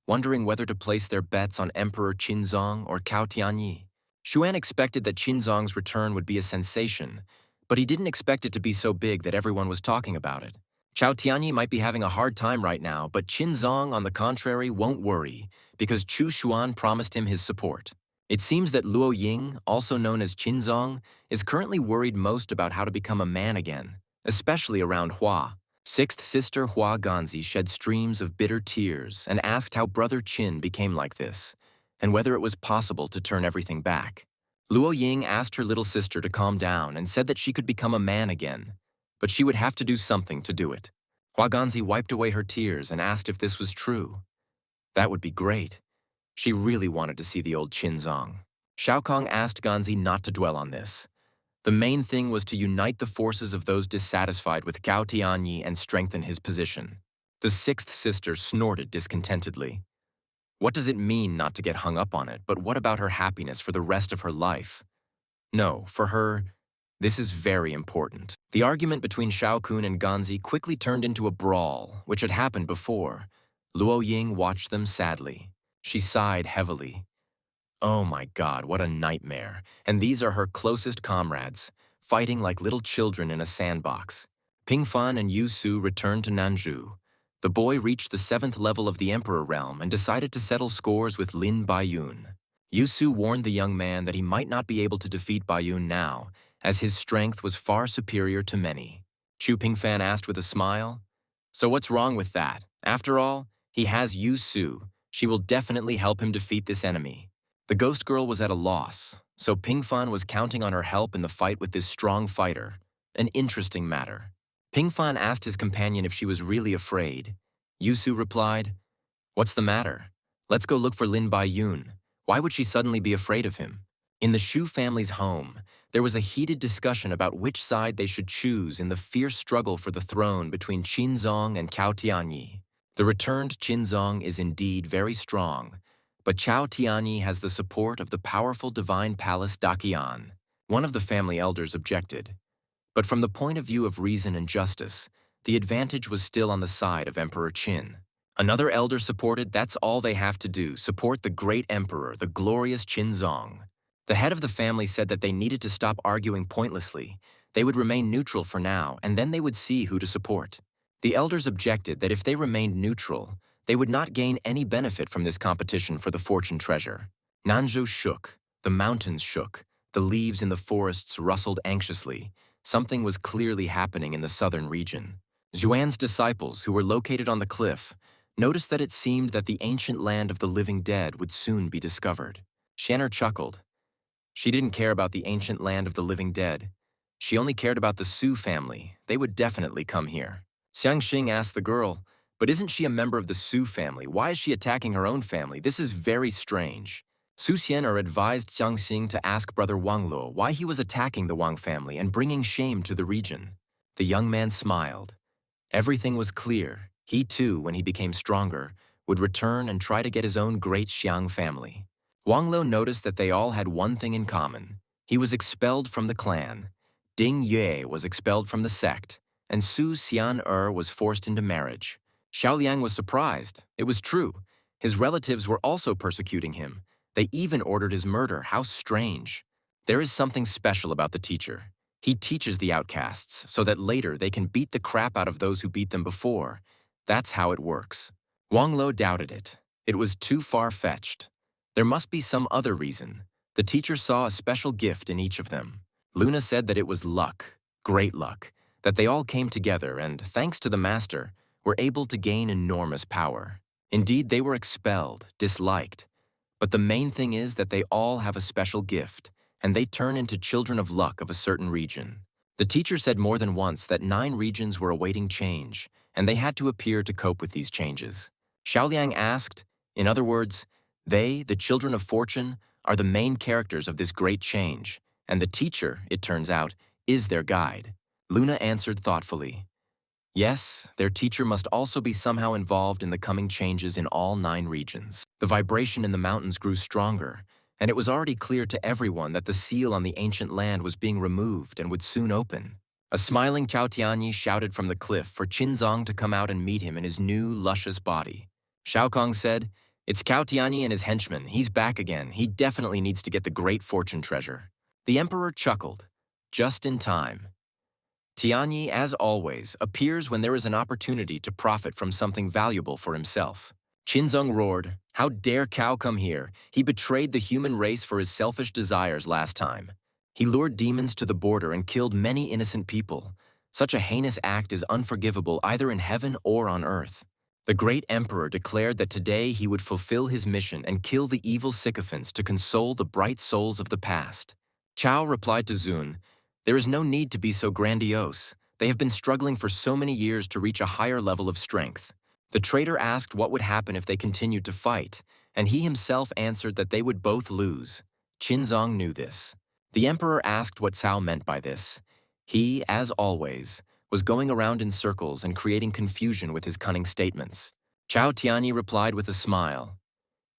wondering whether to place their bets on Emperor Qinzong or Cao Tianyi. Xuan expected that Qinzong's return would be a sensation, but he didn't expect it to be so big that everyone was talking about it. Cao Tianyi might be having a hard time right now, but Qinzong, on the contrary, won't worry, because Chu Xuan promised him his support. It seems that Luo Ying, also known as Qinzong, is currently worried most about how to become a man again, especially around Hua. Sixth sister Hua Ganzi shed streams of bitter tears and asked how brother Qin became like this, and whether it was possible to turn everything back. Luo Ying asked her little sister to calm down and said that she could become a man again, but she would have to do something to do it. Hua Ganzi wiped away her tears and asked if this was true. That would be great. She really wanted to see the old Qinzong. Shao Kong asked Ganzi not to dwell on this. The main thing was to unite the forces of those dissatisfied with Cao Tianyi and strengthen his position. The sixth sister snorted discontentedly. What does it mean not to get hung up on it, but what about her happiness for the rest of her life? No, for her, this is very important. The argument between Shao Kun and Ganzi quickly turned into a brawl, which had happened before. Luo Ying watched them sadly. She sighed heavily. Oh my God, what a nightmare. And these are her closest comrades, fighting like little children in a sandbox. Ping Fan and Yu Su returned to Nanju. The boy reached the 7th level of the Emperor realm and decided to settle scores with Lin Baiyun. Yu Su warned the young man that he might not be able to defeat Baiyun now, as his strength was far superior to many. Chu Pingfan asked with a smile, "So what's wrong with that? After all, he has Yu Su. She will definitely help him defeat this enemy." The ghost girl was at a loss, so Pingfan was counting on her help in the fight with this strong fighter. An interesting matter. Pingfan asked his companion if she was really afraid. Yu Su replied, "What's the matter? Let's go look for Lin Baiyun. Why would she suddenly be afraid of him?" In the Shu family's home, there was a heated discussion about which side they should choose in the fierce struggle for the throne between Qinzong and Cao Tianyi. The returned Qinzong is indeed very strong, but Cao Tianyi has the support of the powerful divine palace Daqian. One of the family elders objected. But from the point of view of reason and justice, the advantage was still on the side of Emperor Qin. Another elder supported that's all they have to do, support the great emperor, the glorious Qinzong. The head of the family said that they needed to stop arguing pointlessly. They would remain neutral for now, and then they would see who to support. The elders objected that if they remained neutral, they would not gain any benefit from this competition for the fortune treasure. Nanzhou shook, the mountains shook, the leaves in the forests rustled anxiously. Something was clearly happening in the southern region. Zhuan's disciples, who were located on the cliff, noticed that it seemed that the ancient land of the living dead would soon be discovered. Shanner chuckled. She didn't care about the ancient land of the living dead. She only cared about the Su family. They would definitely come here. Xiang Xing asked the girl, "But isn't she a member of the Su family? Why is she attacking her own family? This is very strange." Su Xian'er advised Xiang Xing to ask brother Wang Luo why he was attacking the Wang family and bringing shame to the region. The young man smiled. Everything was clear. He too, when he became stronger, would return and try to get his own great Xiang family. Wang Luo noticed that they all had one thing in common. He was expelled from the clan. Ding Yue was expelled from the sect, and Su Xian'er was forced into marriage. Xiaoliang was surprised. It was true. His relatives were also persecuting him. They even ordered his murder. How strange. There is something special about the teacher. He teaches the outcasts so that later they can beat the crap out of those who beat them before. That's how it works. Wang Lo doubted it. It was too far-fetched. There must be some other reason. The teacher saw a special gift in each of them. Luna said that it was luck, great luck, that they all came together and, thanks to the master, were able to gain enormous power. Indeed, they were expelled, disliked. But the main thing is that they all have a special gift, and they turn into children of luck of a certain region. The teacher said more than once that 9 regions were awaiting change, and they had to appear to cope with these changes. Xiaoliang asked, in other words, they, the children of fortune, are the main characters of this great change, and the teacher, it turns out, is their guide. Luna answered thoughtfully. Yes, their teacher must also be somehow involved in the coming changes in all 9 regions. The vibration in the mountains grew stronger, and it was already clear to everyone that the seal on the ancient land was being removed and would soon open. A smiling Chao Tianyi shouted from the cliff for Qinzong to come out and meet him in his new, luscious body. Shao Kong said, "It's Chao Tianyi and his henchman. He's back again. He definitely needs to get the great fortune treasure." The emperor chuckled, just in time. Tianyi, as always, appears when there is an opportunity to profit from something valuable for himself. Qinzong roared, "How dare Cao come here? He betrayed the human race for his selfish desires last time. He lured demons to the border and killed many innocent people. Such a heinous act is unforgivable either in heaven or on earth." The great emperor declared that today he would fulfill his mission and kill the evil sycophants to console the bright souls of the past. Chao replied to Zun, "There is no need to be so grandiose. They have been struggling for so many years to reach a higher level of strength." The traitor asked what would happen if they continued to fight, and he himself answered that they would both lose. Qinzong knew this. The emperor asked what Cao meant by this. He, as always, was going around in circles and creating confusion with his cunning statements. Chao Tianyi replied with a smile.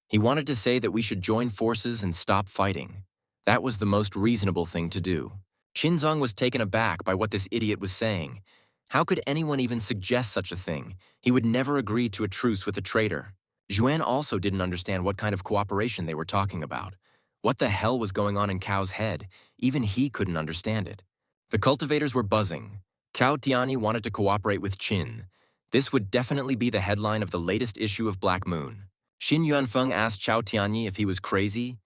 He wanted to say that we should join forces and stop fighting. That was the most reasonable thing to do. Qinzong was taken aback by what this idiot was saying. How could anyone even suggest such a thing? He would never agree to a truce with a traitor. Zhuan also didn't understand what kind of cooperation they were talking about. What the hell was going on in Cao's head? Even he couldn't understand it. The cultivators were buzzing. Cao Tianyi wanted to cooperate with Qin. This would definitely be the headline of the latest issue of Black Moon. Xin Yuanfeng asked Cao Tianyi if he was crazy.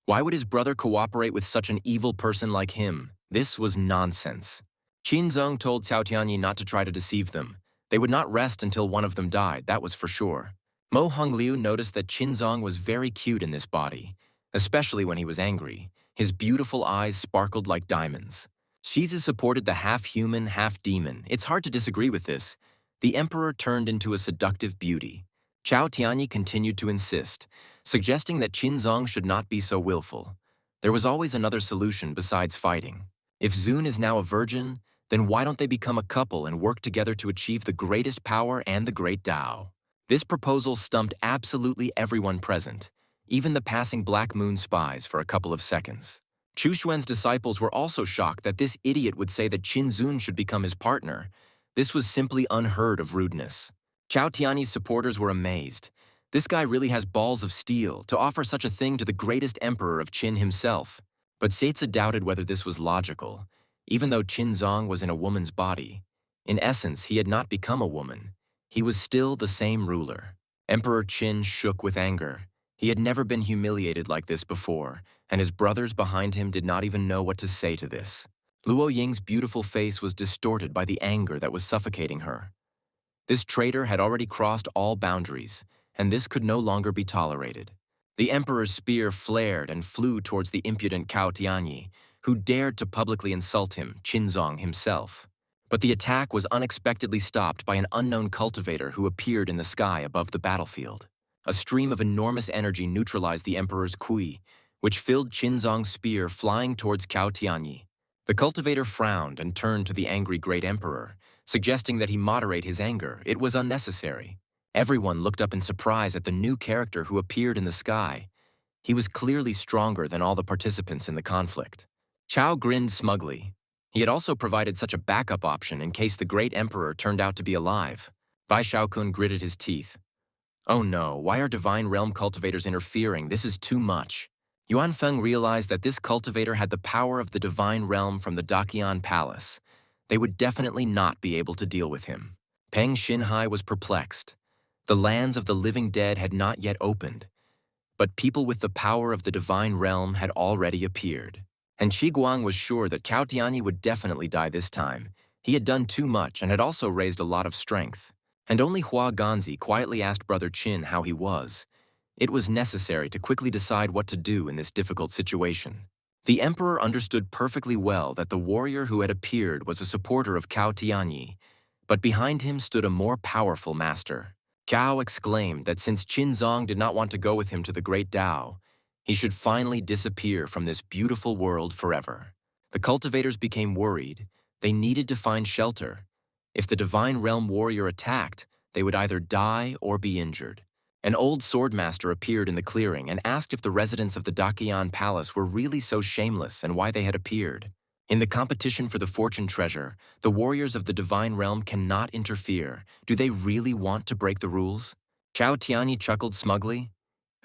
Why would his brother cooperate with such an evil person like him? This was nonsense. Qinzong told Cao Tianyi not to try to deceive them. They would not rest until one of them died, that was for sure. Mo Hongliu noticed that Qinzong was very cute in this body, especially when he was angry. His beautiful eyes sparkled like diamonds. Shizi supported the half-human, half-demon. It's hard to disagree with this. The emperor turned into a seductive beauty. Cao Tianyi continued to insist, suggesting that Qinzong should not be so willful. There was always another solution besides fighting. If Zun is now a virgin, then why don't they become a couple and work together to achieve the greatest power and the great Tao? This proposal stumped absolutely everyone present, even the passing Black Moon spies for a couple of seconds. Chu Xuan's disciples were also shocked that this idiot would say that Qin Zun should become his partner. This was simply unheard of rudeness. Cao Tianyi's supporters were amazed. This guy really has balls of steel to offer such a thing to the greatest emperor of Qin himself. But Seizi doubted whether this was logical, even though Qinzong was in a woman's body. In essence, he had not become a woman. He was still the same ruler. Emperor Qin shook with anger. He had never been humiliated like this before, and his brothers behind him did not even know what to say to this. Luo Ying's beautiful face was distorted by the anger that was suffocating her. This traitor had already crossed all boundaries, and this could no longer be tolerated. The emperor's spear flared and flew towards the impudent Cao Tianyi, who dared to publicly insult him, Qinzong himself. But the attack was unexpectedly stopped by an unknown cultivator who appeared in the sky above the battlefield. A stream of enormous energy neutralized the emperor's kui, which filled Qinzong's spear flying towards Cao Tianyi. The cultivator frowned and turned to the angry great emperor, suggesting that he moderate his anger. It was unnecessary. Everyone looked up in surprise at the new character who appeared in the sky. He was clearly stronger than all the participants in the conflict. Chao grinned smugly. He had also provided such a backup option in case the great emperor turned out to be alive. Bai Shaokun gritted his teeth. Oh no, why are divine realm cultivators interfering? This is too much. Yuanfeng realized that this cultivator had the power of the divine realm from the Daqian Palace. They would definitely not be able to deal with him. Peng Xinhai was perplexed. The lands of the living dead had not yet opened, but people with the power of the divine realm had already appeared. And Qi Guang was sure that Cao Tianyi would definitely die this time. He had done too much and had also raised a lot of strength. And only Hua Ganzi quietly asked Brother Qin how he was. It was necessary to quickly decide what to do in this difficult situation. The emperor understood perfectly well that the warrior who had appeared was a supporter of Cao Tianyi, but behind him stood a more powerful master. Cao exclaimed that since Qinzong did not want to go with him to the Great Tao, he should finally disappear from this beautiful world forever. The cultivators became worried. They needed to find shelter. If the Divine Realm warrior attacked, they would either die or be injured. An old swordmaster appeared in the clearing and asked if the residents of the Daqian Palace were really so shameless and why they had appeared. In the competition for the fortune treasure, the warriors of the Divine Realm cannot interfere. Do they really want to break the rules? Cao Tianyi chuckled smugly.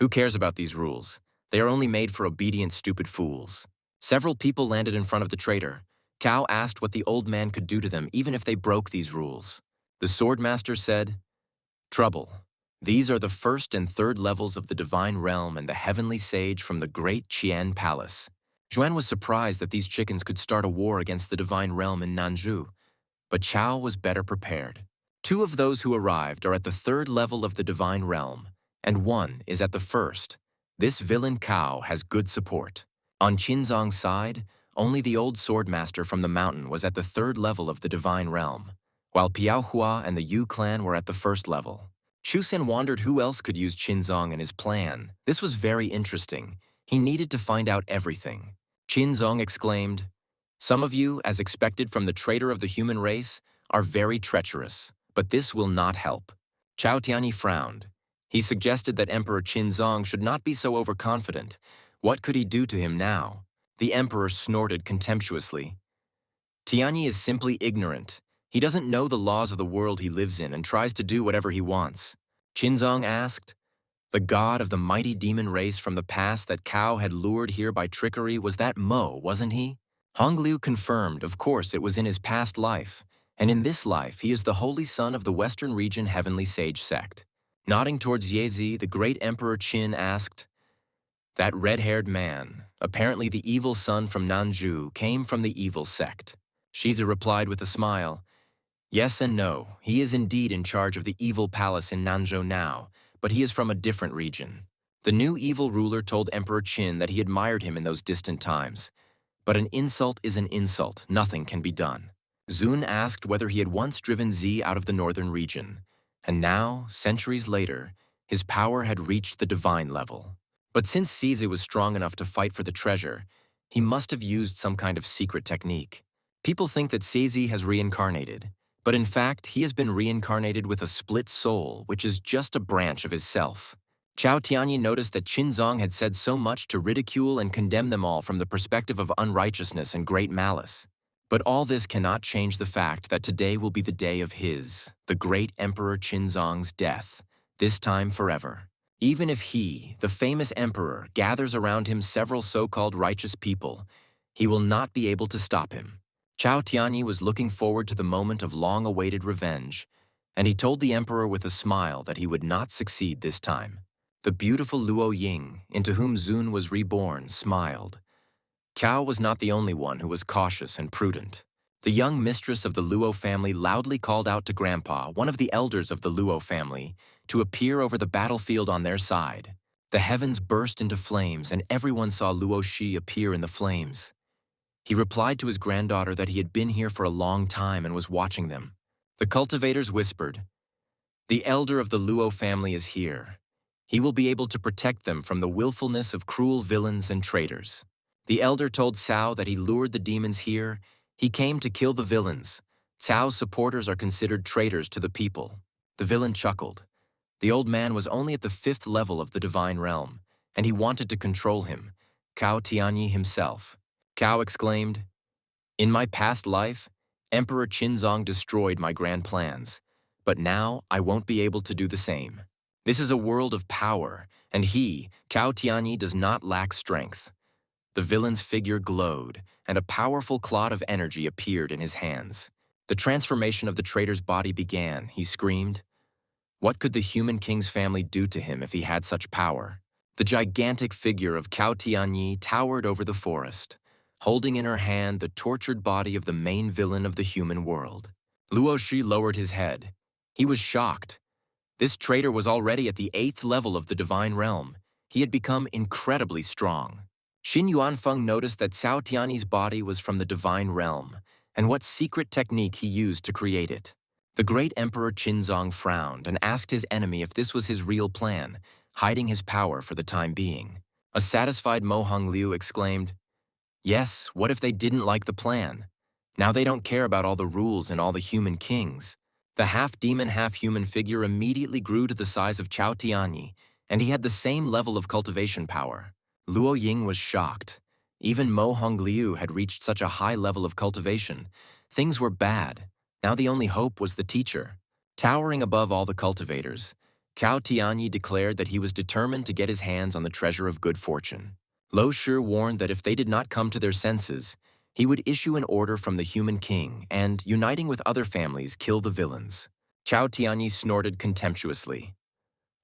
Who cares about these rules? They are only made for obedient, stupid fools. Several people landed in front of the traitor. Cao asked what the old man could do to them even if they broke these rules. The swordmaster said, "Trouble. These are the first and third levels of the Divine Realm and the heavenly sage from the great Qian Palace." Zhuan was surprised that these chickens could start a war against the Divine Realm in Nanzhou, but Chao was better prepared. Two of those who arrived are at the third level of the Divine Realm, and one is at the first. This villain Cao has good support. On Qinzong's side, only the old swordmaster from the mountain was at the third level of the Divine Realm, while Piaohua and the Yu clan were at the first level. Chusen wondered who else could use Qinzong in his plan. This was very interesting. He needed to find out everything. Qinzong exclaimed, "Some of you, as expected from the traitor of the human race, are very treacherous, but this will not help." Cao Tianyi frowned. He suggested that Emperor Qinzong should not be so overconfident. What could he do to him now? The emperor snorted contemptuously. "Tianyi is simply ignorant. He doesn't know the laws of the world he lives in and tries to do whatever he wants." Qinzong asked, "The god of the mighty demon race from the past that Cao had lured here by trickery, was that Mo, wasn't he?" Hongliu confirmed, of course, it was in his past life, and in this life he is the holy son of the Western region Heavenly Sage Sect. Nodding towards Yezi, the great Emperor Qin asked, "That red-haired man, apparently the evil son from Nanzhou, came from the evil sect." Shiza replied with a smile, "Yes and no. He is indeed in charge of the evil palace in Nanzhou now, but he is from a different region." The new evil ruler told Emperor Qin that he admired him in those distant times. But an insult is an insult. Nothing can be done. Zun asked whether he had once driven Z out of the northern region, and now, centuries later, his power had reached the divine level. But since Zizi was strong enough to fight for the treasure, he must have used some kind of secret technique. People think that Zizi has reincarnated, but in fact, he has been reincarnated with a split soul, which is just a branch of his self. Cao Tianyi noticed that Qinzong had said so much to ridicule and condemn them all from the perspective of unrighteousness and great malice. But all this cannot change the fact that today will be the day of his, the great Emperor Qinzong's death, this time forever. Even if he, the famous emperor, gathers around him several so-called righteous people, he will not be able to stop him. Cao Tianyi was looking forward to the moment of long-awaited revenge, and he told the emperor with a smile that he would not succeed this time. The beautiful Luo Ying, into whom Zun was reborn, smiled. Cao was not the only one who was cautious and prudent. The young mistress of the Luo family loudly called out to Grandpa, one of the elders of the Luo family, to appear over the battlefield on their side. The heavens burst into flames, and everyone saw Luo Shi appear in the flames. He replied to his granddaughter that he had been here for a long time and was watching them. The cultivators whispered, "The elder of the Luo family is here. He will be able to protect them from the willfulness of cruel villains and traitors." The elder told Cao that he lured the demons here. He came to kill the villains. Cao's supporters are considered traitors to the people. The villain chuckled. The old man was only at the 5th level of the divine realm, and he wanted to control him, Cao Tianyi himself. Cao exclaimed, "In my past life, Emperor Qinzong destroyed my grand plans, but now I won't be able to do the same. This is a world of power, and he, Cao Tianyi, does not lack strength. The villain's figure glowed, and a powerful clot of energy appeared in his hands. The transformation of the traitor's body began, he screamed. What could the human king's family do to him if he had such power? The gigantic figure of Cao Tianyi towered over the forest, holding in her hand the tortured body of the main villain of the human world. Luo Shi lowered his head. He was shocked. This traitor was already at the 8th level of the divine realm. He had become incredibly strong. Xin Yuanfeng noticed that Cao Tianyi's body was from the divine realm, and what secret technique he used to create it. The great Emperor Qinzong frowned and asked his enemy if this was his real plan, hiding his power for the time being. A satisfied Mo Hongliu exclaimed, "Yes, what if they didn't like the plan? Now they don't care about all the rules and all the human kings." The half-demon, half-human figure immediately grew to the size of Cao Tianyi, and he had the same level of cultivation power. Luo Ying was shocked. Even Mo Hongliu had reached such a high level of cultivation. Things were bad. Now the only hope was the teacher. Towering above all the cultivators, Cao Tianyi declared that he was determined to get his hands on the treasure of good fortune. Lo Shi warned that if they did not come to their senses, he would issue an order from the human king and, uniting with other families, kill the villains. Cao Tianyi snorted contemptuously.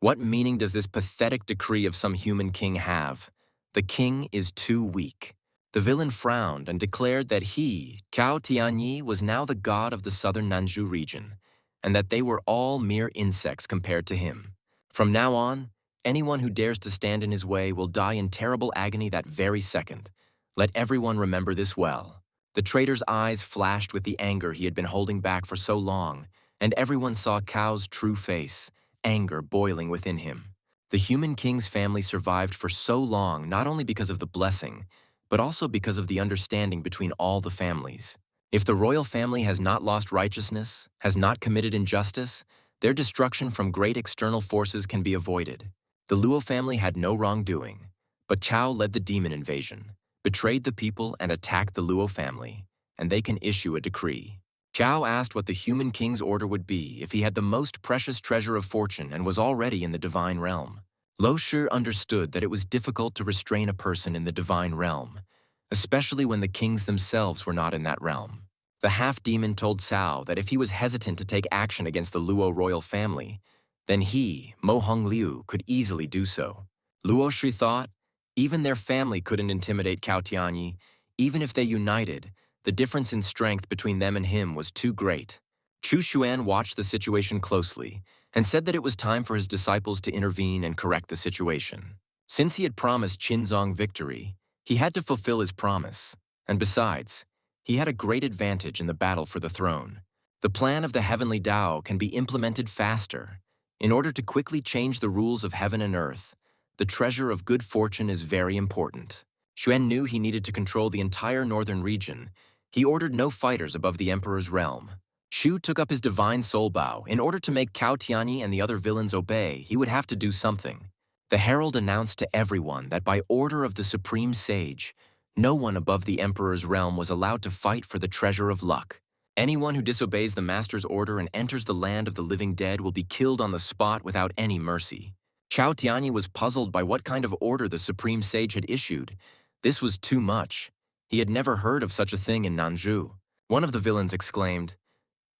What meaning does this pathetic decree of some human king have? The king is too weak. The villain frowned and declared that he, Cao Tianyi, was now the god of the southern Nanzhou region, and that they were all mere insects compared to him. From now on, anyone who dares to stand in his way will die in terrible agony that very second. Let everyone remember this well. The traitor's eyes flashed with the anger he had been holding back for so long, and everyone saw Cao's true face, anger boiling within him. The human king's family survived for so long not only because of the blessing, but also because of the understanding between all the families. If the royal family has not lost righteousness, has not committed injustice, their destruction from great external forces can be avoided. The Luo family had no wrongdoing, but Cao led the demon invasion, betrayed the people and attacked the Luo family, and they can issue a decree. Cao asked what the human king's order would be if he had the most precious treasure of fortune and was already in the divine realm. Lo Shi understood that it was difficult to restrain a person in the divine realm, especially when the kings themselves were not in that realm. The half-demon told Cao that if he was hesitant to take action against the Luo royal family, then he, Mo Hongliu, could easily do so. Luo Shi thought, even their family couldn't intimidate Cao Tianyi. Even if they united, the difference in strength between them and him was too great. Chu Xuan watched the situation closely and said that it was time for his disciples to intervene and correct the situation. Since he had promised Qinzong victory, he had to fulfill his promise, and besides, he had a great advantage in the battle for the throne. The plan of the heavenly Tao can be implemented faster. In order to quickly change the rules of heaven and earth, the treasure of good fortune is very important. Xuan knew he needed to control the entire northern region. He ordered no fighters above the emperor's realm. Shu took up his divine soul bow. In order to make Cao Tianyi and the other villains obey, he would have to do something. The herald announced to everyone that by order of the supreme sage, no one above the emperor's realm was allowed to fight for the treasure of luck. Anyone who disobeys the master's order and enters the land of the living dead will be killed on the spot without any mercy. Cao Tianyi was puzzled by what kind of order the supreme sage had issued. This was too much. He had never heard of such a thing in Nanzhou. One of the villains exclaimed,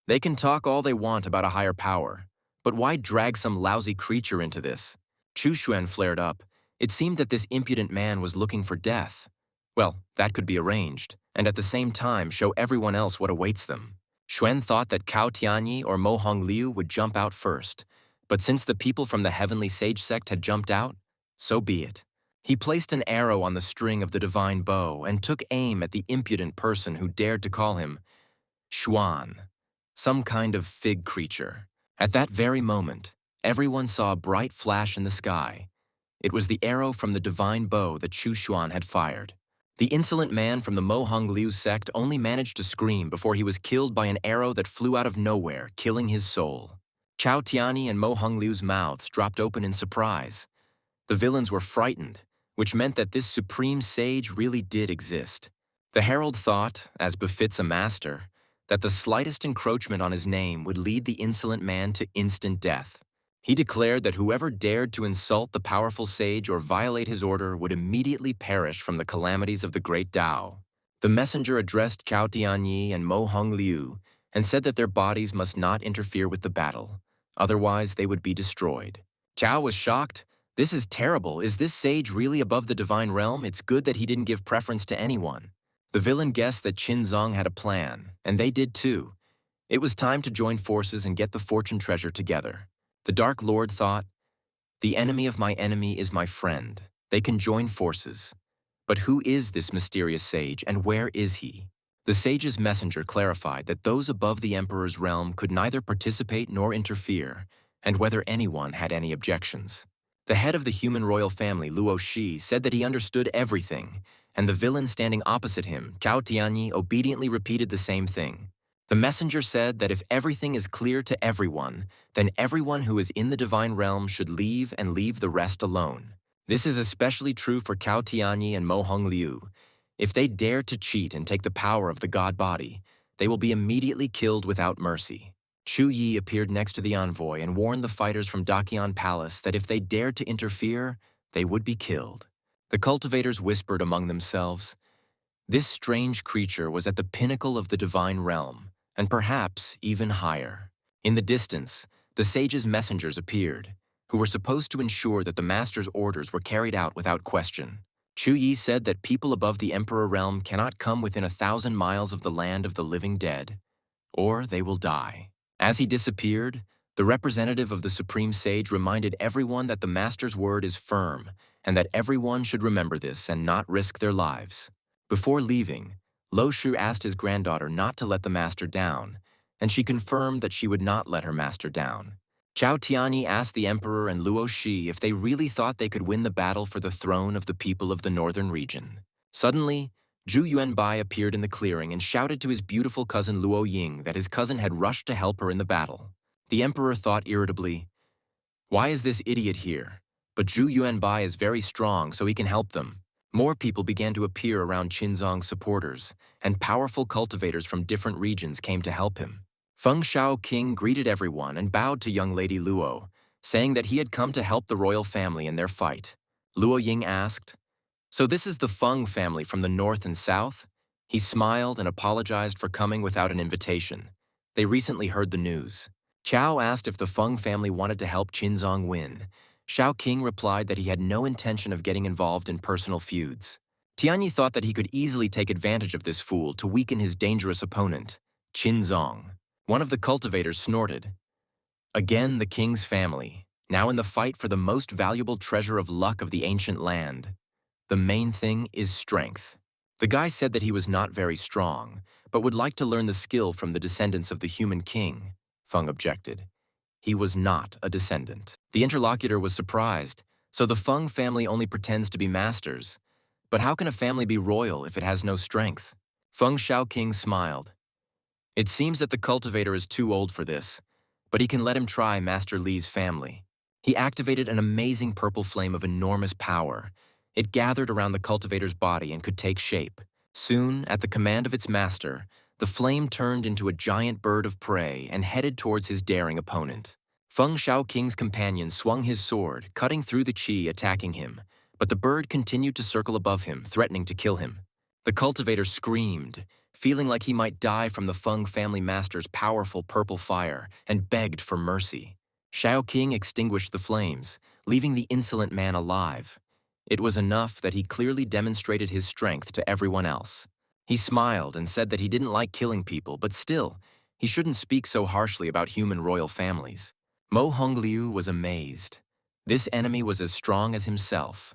"They can talk all they want about a higher power, but why drag some lousy creature into this?" Chu Xuan flared up. It seemed that this impudent man was looking for death. Well, that could be arranged, and at the same time show everyone else what awaits them. Xuan thought that Cao Tianyi or Mo Hongliu would jump out first, but since the people from the Heavenly Sage Sect had jumped out, so be it. He placed an arrow on the string of the divine bow and took aim at the impudent person who dared to call him Xuan, some kind of fig creature. At that very moment, everyone saw a bright flash in the sky. It was the arrow from the divine bow that Chu Xuan had fired. The insolent man from the Mo Hongliu sect only managed to scream before he was killed by an arrow that flew out of nowhere, killing his soul. Cao Tianyi and Mo Hongliu's mouths dropped open in surprise. The villains were frightened, which meant that this supreme sage really did exist. The herald thought, as befits a master, that the slightest encroachment on his name would lead the insolent man to instant death. He declared that whoever dared to insult the powerful sage or violate his order would immediately perish from the calamities of the great Tao. The messenger addressed Cao Tianyi and Mo Hongliu and said that their bodies must not interfere with the battle, otherwise they would be destroyed. Cao was shocked. This is terrible. Is this sage really above the divine realm? It's good that he didn't give preference to anyone. The villain guessed that Qinzong had a plan, and they did too. It was time to join forces and get the fortune treasure together. The Dark Lord thought, "The enemy of my enemy is my friend. They can join forces. But who is this mysterious sage, and where is he?" The sage's messenger clarified that those above the emperor's realm could neither participate nor interfere, and whether anyone had any objections. The head of the human royal family, Luo Shi, said that he understood everything, and the villain standing opposite him, Cao Tianyi, obediently repeated the same thing. The messenger said that if everything is clear to everyone, then everyone who is in the divine realm should leave and leave the rest alone. This is especially true for Cao Tianyi and Mo Hongliu. If they dare to cheat and take the power of the god body, they will be immediately killed without mercy. Chu Yi appeared next to the envoy and warned the fighters from Daqian Palace that if they dared to interfere, they would be killed. The cultivators whispered among themselves, "This strange creature was at the pinnacle of the divine realm, and perhaps even higher." In the distance, the sage's messengers appeared, who were supposed to ensure that the master's orders were carried out without question. Chu Yi said that people above the emperor realm cannot come within 1,000 miles of the land of the living dead, or they will die. As he disappeared, the representative of the supreme sage reminded everyone that the master's word is firm and that everyone should remember this and not risk their lives. Before leaving, Lo Shu asked his granddaughter not to let the master down, and she confirmed that she would not let her master down. Cao Tianyi asked the emperor and Luo Shi if they really thought they could win the battle for the throne of the people of the northern region. Suddenly, Zhu Yuanbai appeared in the clearing and shouted to his beautiful cousin Luo Ying that his cousin had rushed to help her in the battle. The emperor thought irritably, "Why is this idiot here? But Zhu Yuanbai is very strong, so he can help them." More people began to appear around Qinzong's supporters, and powerful cultivators from different regions came to help him. Feng Shao King greeted everyone and bowed to young lady Luo, saying that he had come to help the royal family in their fight. Luo Ying asked, "So this is the Feng family from the north and south?" He smiled and apologized for coming without an invitation. They recently heard the news. Chao asked if the Feng family wanted to help Qinzong win. Shao King replied that he had no intention of getting involved in personal feuds. Tianyi thought that he could easily take advantage of this fool to weaken his dangerous opponent, Qinzong. One of the cultivators snorted. Again the king's family, now in the fight for the most valuable treasure of luck of the ancient land. The main thing is strength. The guy said that he was not very strong, but would like to learn the skill from the descendants of the human king. Feng objected. He was not a descendant. The interlocutor was surprised. So the Feng family only pretends to be masters. But how can a family be royal if it has no strength? Feng Shaoqing smiled. It seems that the cultivator is too old for this, but he can let him try Master Li's family. He activated an amazing purple flame of enormous power. It gathered around the cultivator's body and could take shape. Soon, at the command of its master, the flame turned into a giant bird of prey and headed towards his daring opponent. Feng Shaoqing's companion swung his sword, cutting through the qi, attacking him, but the bird continued to circle above him, threatening to kill him. The cultivator screamed, feeling like he might die from the Feng family master's powerful purple fire, and begged for mercy. Shaoqing extinguished the flames, leaving the insolent man alive. It was enough that he clearly demonstrated his strength to everyone else. He smiled and said that he didn't like killing people, but still, he shouldn't speak so harshly about human royal families. Mo Hongliu was amazed. This enemy was as strong as himself.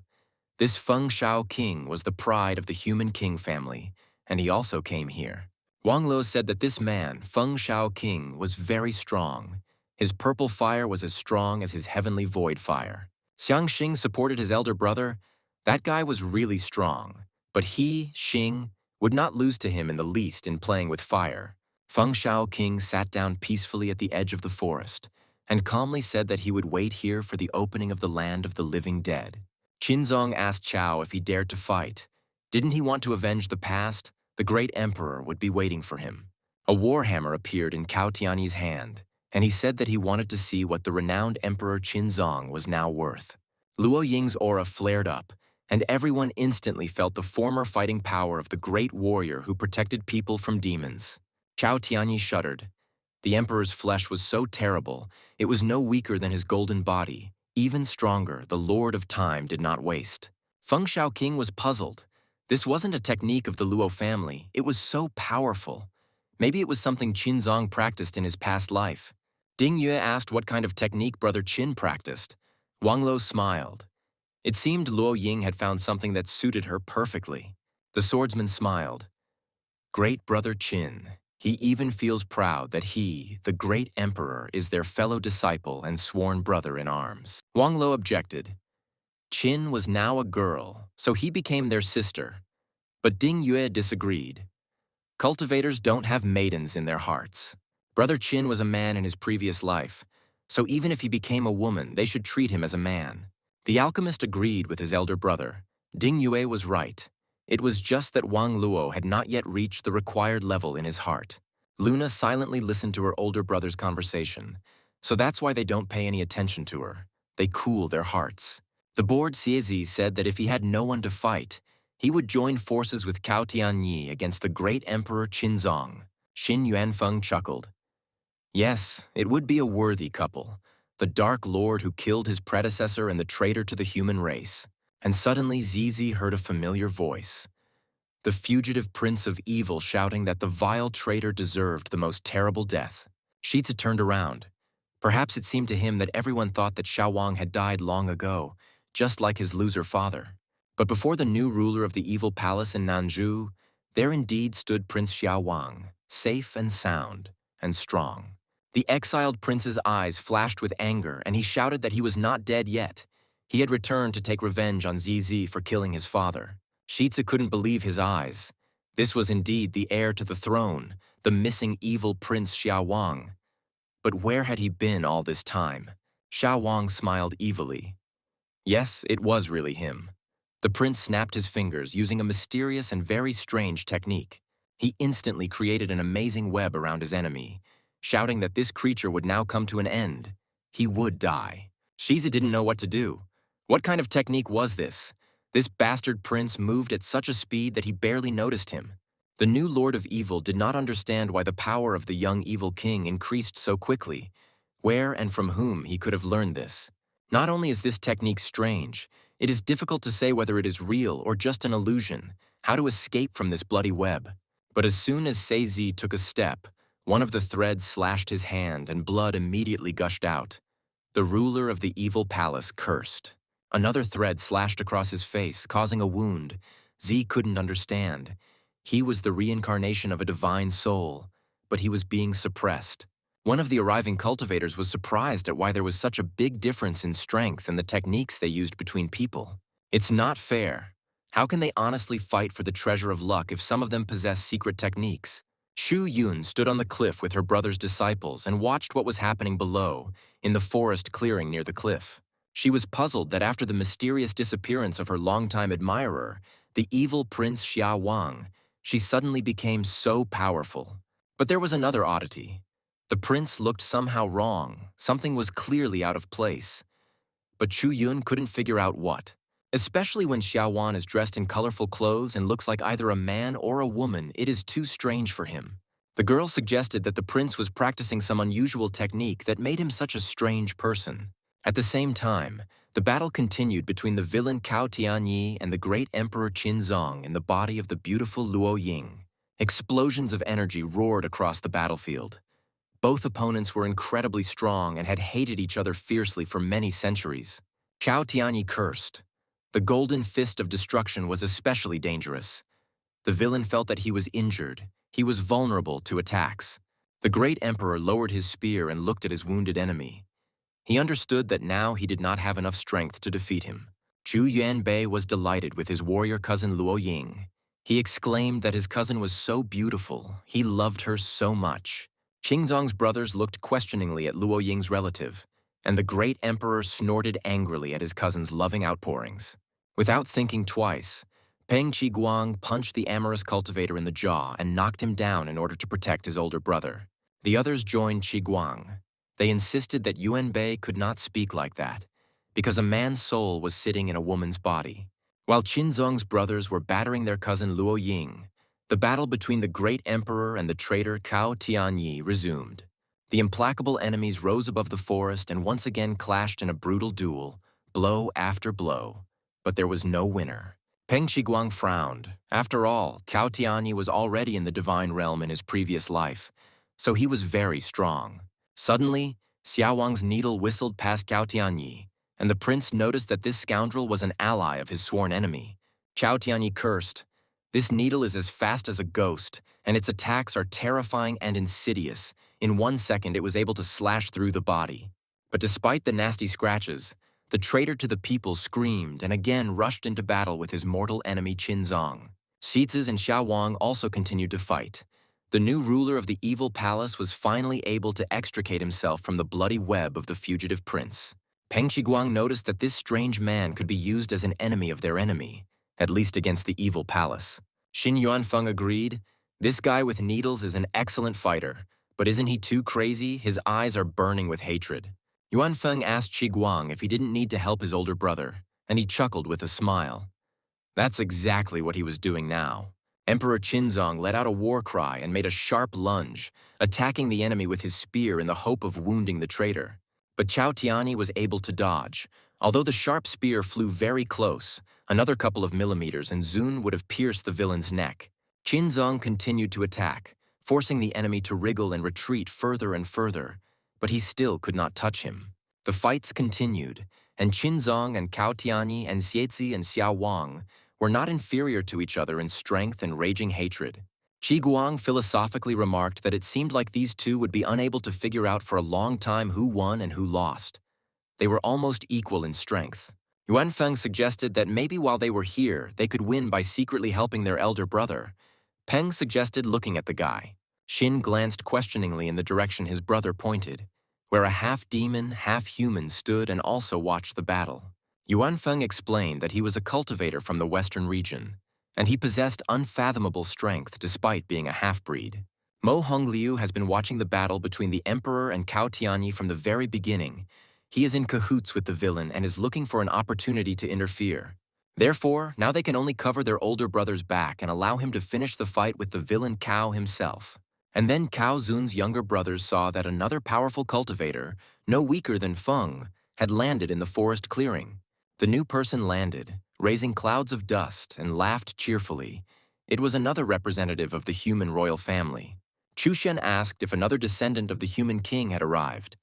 This Feng Shao King was the pride of the human king family, and he also came here. Wang Lo said that this man, Feng Shao King, was very strong. His purple fire was as strong as his heavenly void fire. Xiang Xing supported his elder brother. That guy was really strong, but he, Xing, would not lose to him in the least in playing with fire. Feng Shao King sat down peacefully at the edge of the forest and calmly said that he would wait here for the opening of the land of the living dead. Qinzong asked Chao if he dared to fight. Didn't he want to avenge the past? The great emperor would be waiting for him. A warhammer appeared in Cao Tianyi's hand. and he said that he wanted to see what the renowned Emperor Qinzong was now worth. Luo Ying's aura flared up, and everyone instantly felt the former fighting power of the great warrior who protected people from demons. Chao Tianyi shuddered. The emperor's flesh was so terrible, it was no weaker than his golden body. Even stronger, the Lord of Time did not waste. Feng Shaoqing was puzzled. This wasn't a technique of the Luo family, it was so powerful. Maybe it was something Qinzong practiced in his past life. Ding Yue asked what kind of technique Brother Qin practiced. Wang Lo smiled. It seemed Luo Ying had found something that suited her perfectly. The swordsman smiled. Great Brother Qin. He even feels proud that he, the great emperor, is their fellow disciple and sworn brother in arms. Wang Lo objected. Qin was now a girl, so he became their sister. But Ding Yue disagreed. Cultivators don't have maidens in their hearts. Brother Qin was a man in his previous life, so even if he became a woman, they should treat him as a man. The alchemist agreed with his elder brother. Ding Yue was right. It was just that Wang Luo had not yet reached the required level in his heart. Luna silently listened to her older brother's conversation, so that's why they don't pay any attention to her. They cool their hearts. The board Xiezi said that if he had no one to fight, he would join forces with Cao Tianyi against the great emperor Qinzong. Xin Yuanfeng chuckled. Yes, it would be a worthy couple. The Dark Lord who killed his predecessor and the traitor to the human race. And suddenly Zizi heard a familiar voice. The fugitive prince of evil shouting that the vile traitor deserved the most terrible death. Shitze turned around. Perhaps it seemed to him that everyone thought that Xiao Wang had died long ago, just like his loser father. But before the new ruler of the evil palace in Nanzhou, there indeed stood Prince Xiao Wang, safe and sound and strong. The exiled prince's eyes flashed with anger, and he shouted that he was not dead yet. He had returned to take revenge on Zizi for killing his father. Shitze couldn't believe his eyes. This was indeed the heir to the throne, the missing evil Prince Xiao Wang. But where had he been all this time? Xiao Wang smiled evilly. Yes, it was really him. The prince snapped his fingers using a mysterious and very strange technique. He instantly created an amazing web around his enemy, shouting that this creature would now come to an end. He would die. Shitze didn't know what to do. What kind of technique was this? This bastard prince moved at such a speed that he barely noticed him. The new Lord of Evil did not understand why the power of the young evil king increased so quickly. Where and from whom he could have learned this. Not only is this technique strange, it is difficult to say whether it is real or just an illusion, how to escape from this bloody web. But as soon as Seizi took a step, one of the threads slashed his hand and blood immediately gushed out. The ruler of the evil palace cursed. Another thread slashed across his face, causing a wound. Z couldn't understand. He was the reincarnation of a divine soul, but he was being suppressed. One of the arriving cultivators was surprised at why there was such a big difference in strength and the techniques they used between people. It's not fair. How can they honestly fight for the treasure of luck if some of them possess secret techniques? Shu Yun stood on the cliff with her brother's disciples and watched what was happening below, in the forest clearing near the cliff. She was puzzled that after the mysterious disappearance of her longtime admirer, the evil Prince Xiao Wang, she suddenly became so powerful. But there was another oddity. The prince looked somehow wrong. Something was clearly out of place. But Chu Yun couldn't figure out what. Especially when Xiao Wan is dressed in colorful clothes and looks like either a man or a woman, it is too strange for him. The girl suggested that the prince was practicing some unusual technique that made him such a strange person. At the same time, the battle continued between the villain Cao Tianyi and the great Emperor Qinzong in the body of the beautiful Luo Ying. Explosions of energy roared across the battlefield. Both opponents were incredibly strong and had hated each other fiercely for many centuries. Cao Tianyi cursed. The golden fist of destruction was especially dangerous. The villain felt that he was injured. He was vulnerable to attacks. The great emperor lowered his spear and looked at his wounded enemy. He understood that now he did not have enough strength to defeat him. Zhu Yuanbei was delighted with his warrior cousin Luo Ying. He exclaimed that his cousin was so beautiful, he loved her so much. Qingzong's brothers looked questioningly at Luo Ying's relative, and the great emperor snorted angrily at his cousin's loving outpourings. Without thinking twice, Peng Qiguang punched the amorous cultivator in the jaw and knocked him down in order to protect his older brother. The others joined Qiguang. They insisted that Yuan Bei could not speak like that, because a man's soul was sitting in a woman's body. While Qinzong's brothers were battering their cousin Luo Ying, the battle between the great emperor and the traitor Cao Tianyi resumed. The implacable enemies rose above the forest and once again clashed in a brutal duel, blow after blow. But there was no winner. Peng Qiguang frowned. After all, Cao Tianyi was already in the divine realm in his previous life, so he was very strong. Suddenly, Xiao Wang's needle whistled past Cao Tianyi, and the prince noticed that this scoundrel was an ally of his sworn enemy. Cao Tianyi cursed. This needle is as fast as a ghost, and its attacks are terrifying and insidious. In 1 second, it was able to slash through the body. But despite the nasty scratches, the traitor to the people screamed and again rushed into battle with his mortal enemy Qinzong. Xizhi and Xiao Wang also continued to fight. The new ruler of the evil palace was finally able to extricate himself from the bloody web of the fugitive prince. Peng Qiguang noticed that this strange man could be used as an enemy of their enemy, at least against the evil palace. Xin Yuanfeng agreed. This guy with needles is an excellent fighter, but isn't he too crazy? His eyes are burning with hatred. Yuanfeng asked Qiguang if he didn't need to help his older brother, and he chuckled with a smile. That's exactly what he was doing now. Emperor Qinzong let out a war cry and made a sharp lunge, attacking the enemy with his spear in the hope of wounding the traitor. But Cao Tianyi was able to dodge. Although the sharp spear flew very close, another couple of millimeters and Zun would have pierced the villain's neck. Qinzong continued to attack, forcing the enemy to wriggle and retreat further and further, but he still could not touch him. The fights continued, and Qinzong and Cao Tianyi and Xizhi and Xiao Wang were not inferior to each other in strength and raging hatred. Qiguang philosophically remarked that it seemed like these two would be unable to figure out for a long time who won and who lost. They were almost equal in strength. Yuanfeng suggested that maybe while they were here, they could win by secretly helping their elder brother. Peng suggested looking at the guy. Xin glanced questioningly in the direction his brother pointed, where a half-demon, half-human stood and also watched the battle. Yuanfeng explained that he was a cultivator from the western region, and he possessed unfathomable strength despite being a half-breed. Mo Hongliu has been watching the battle between the emperor and Cao Tianyi from the very beginning. He is in cahoots with the villain and is looking for an opportunity to interfere. Therefore, now they can only cover their older brother's back and allow him to finish the fight with the villain Cao himself. And then Cao Zun's younger brothers saw that another powerful cultivator, no weaker than Feng, had landed in the forest clearing. The new person landed, raising clouds of dust, and laughed cheerfully. It was another representative of the human royal family. Chushen asked if another descendant of the human king had arrived,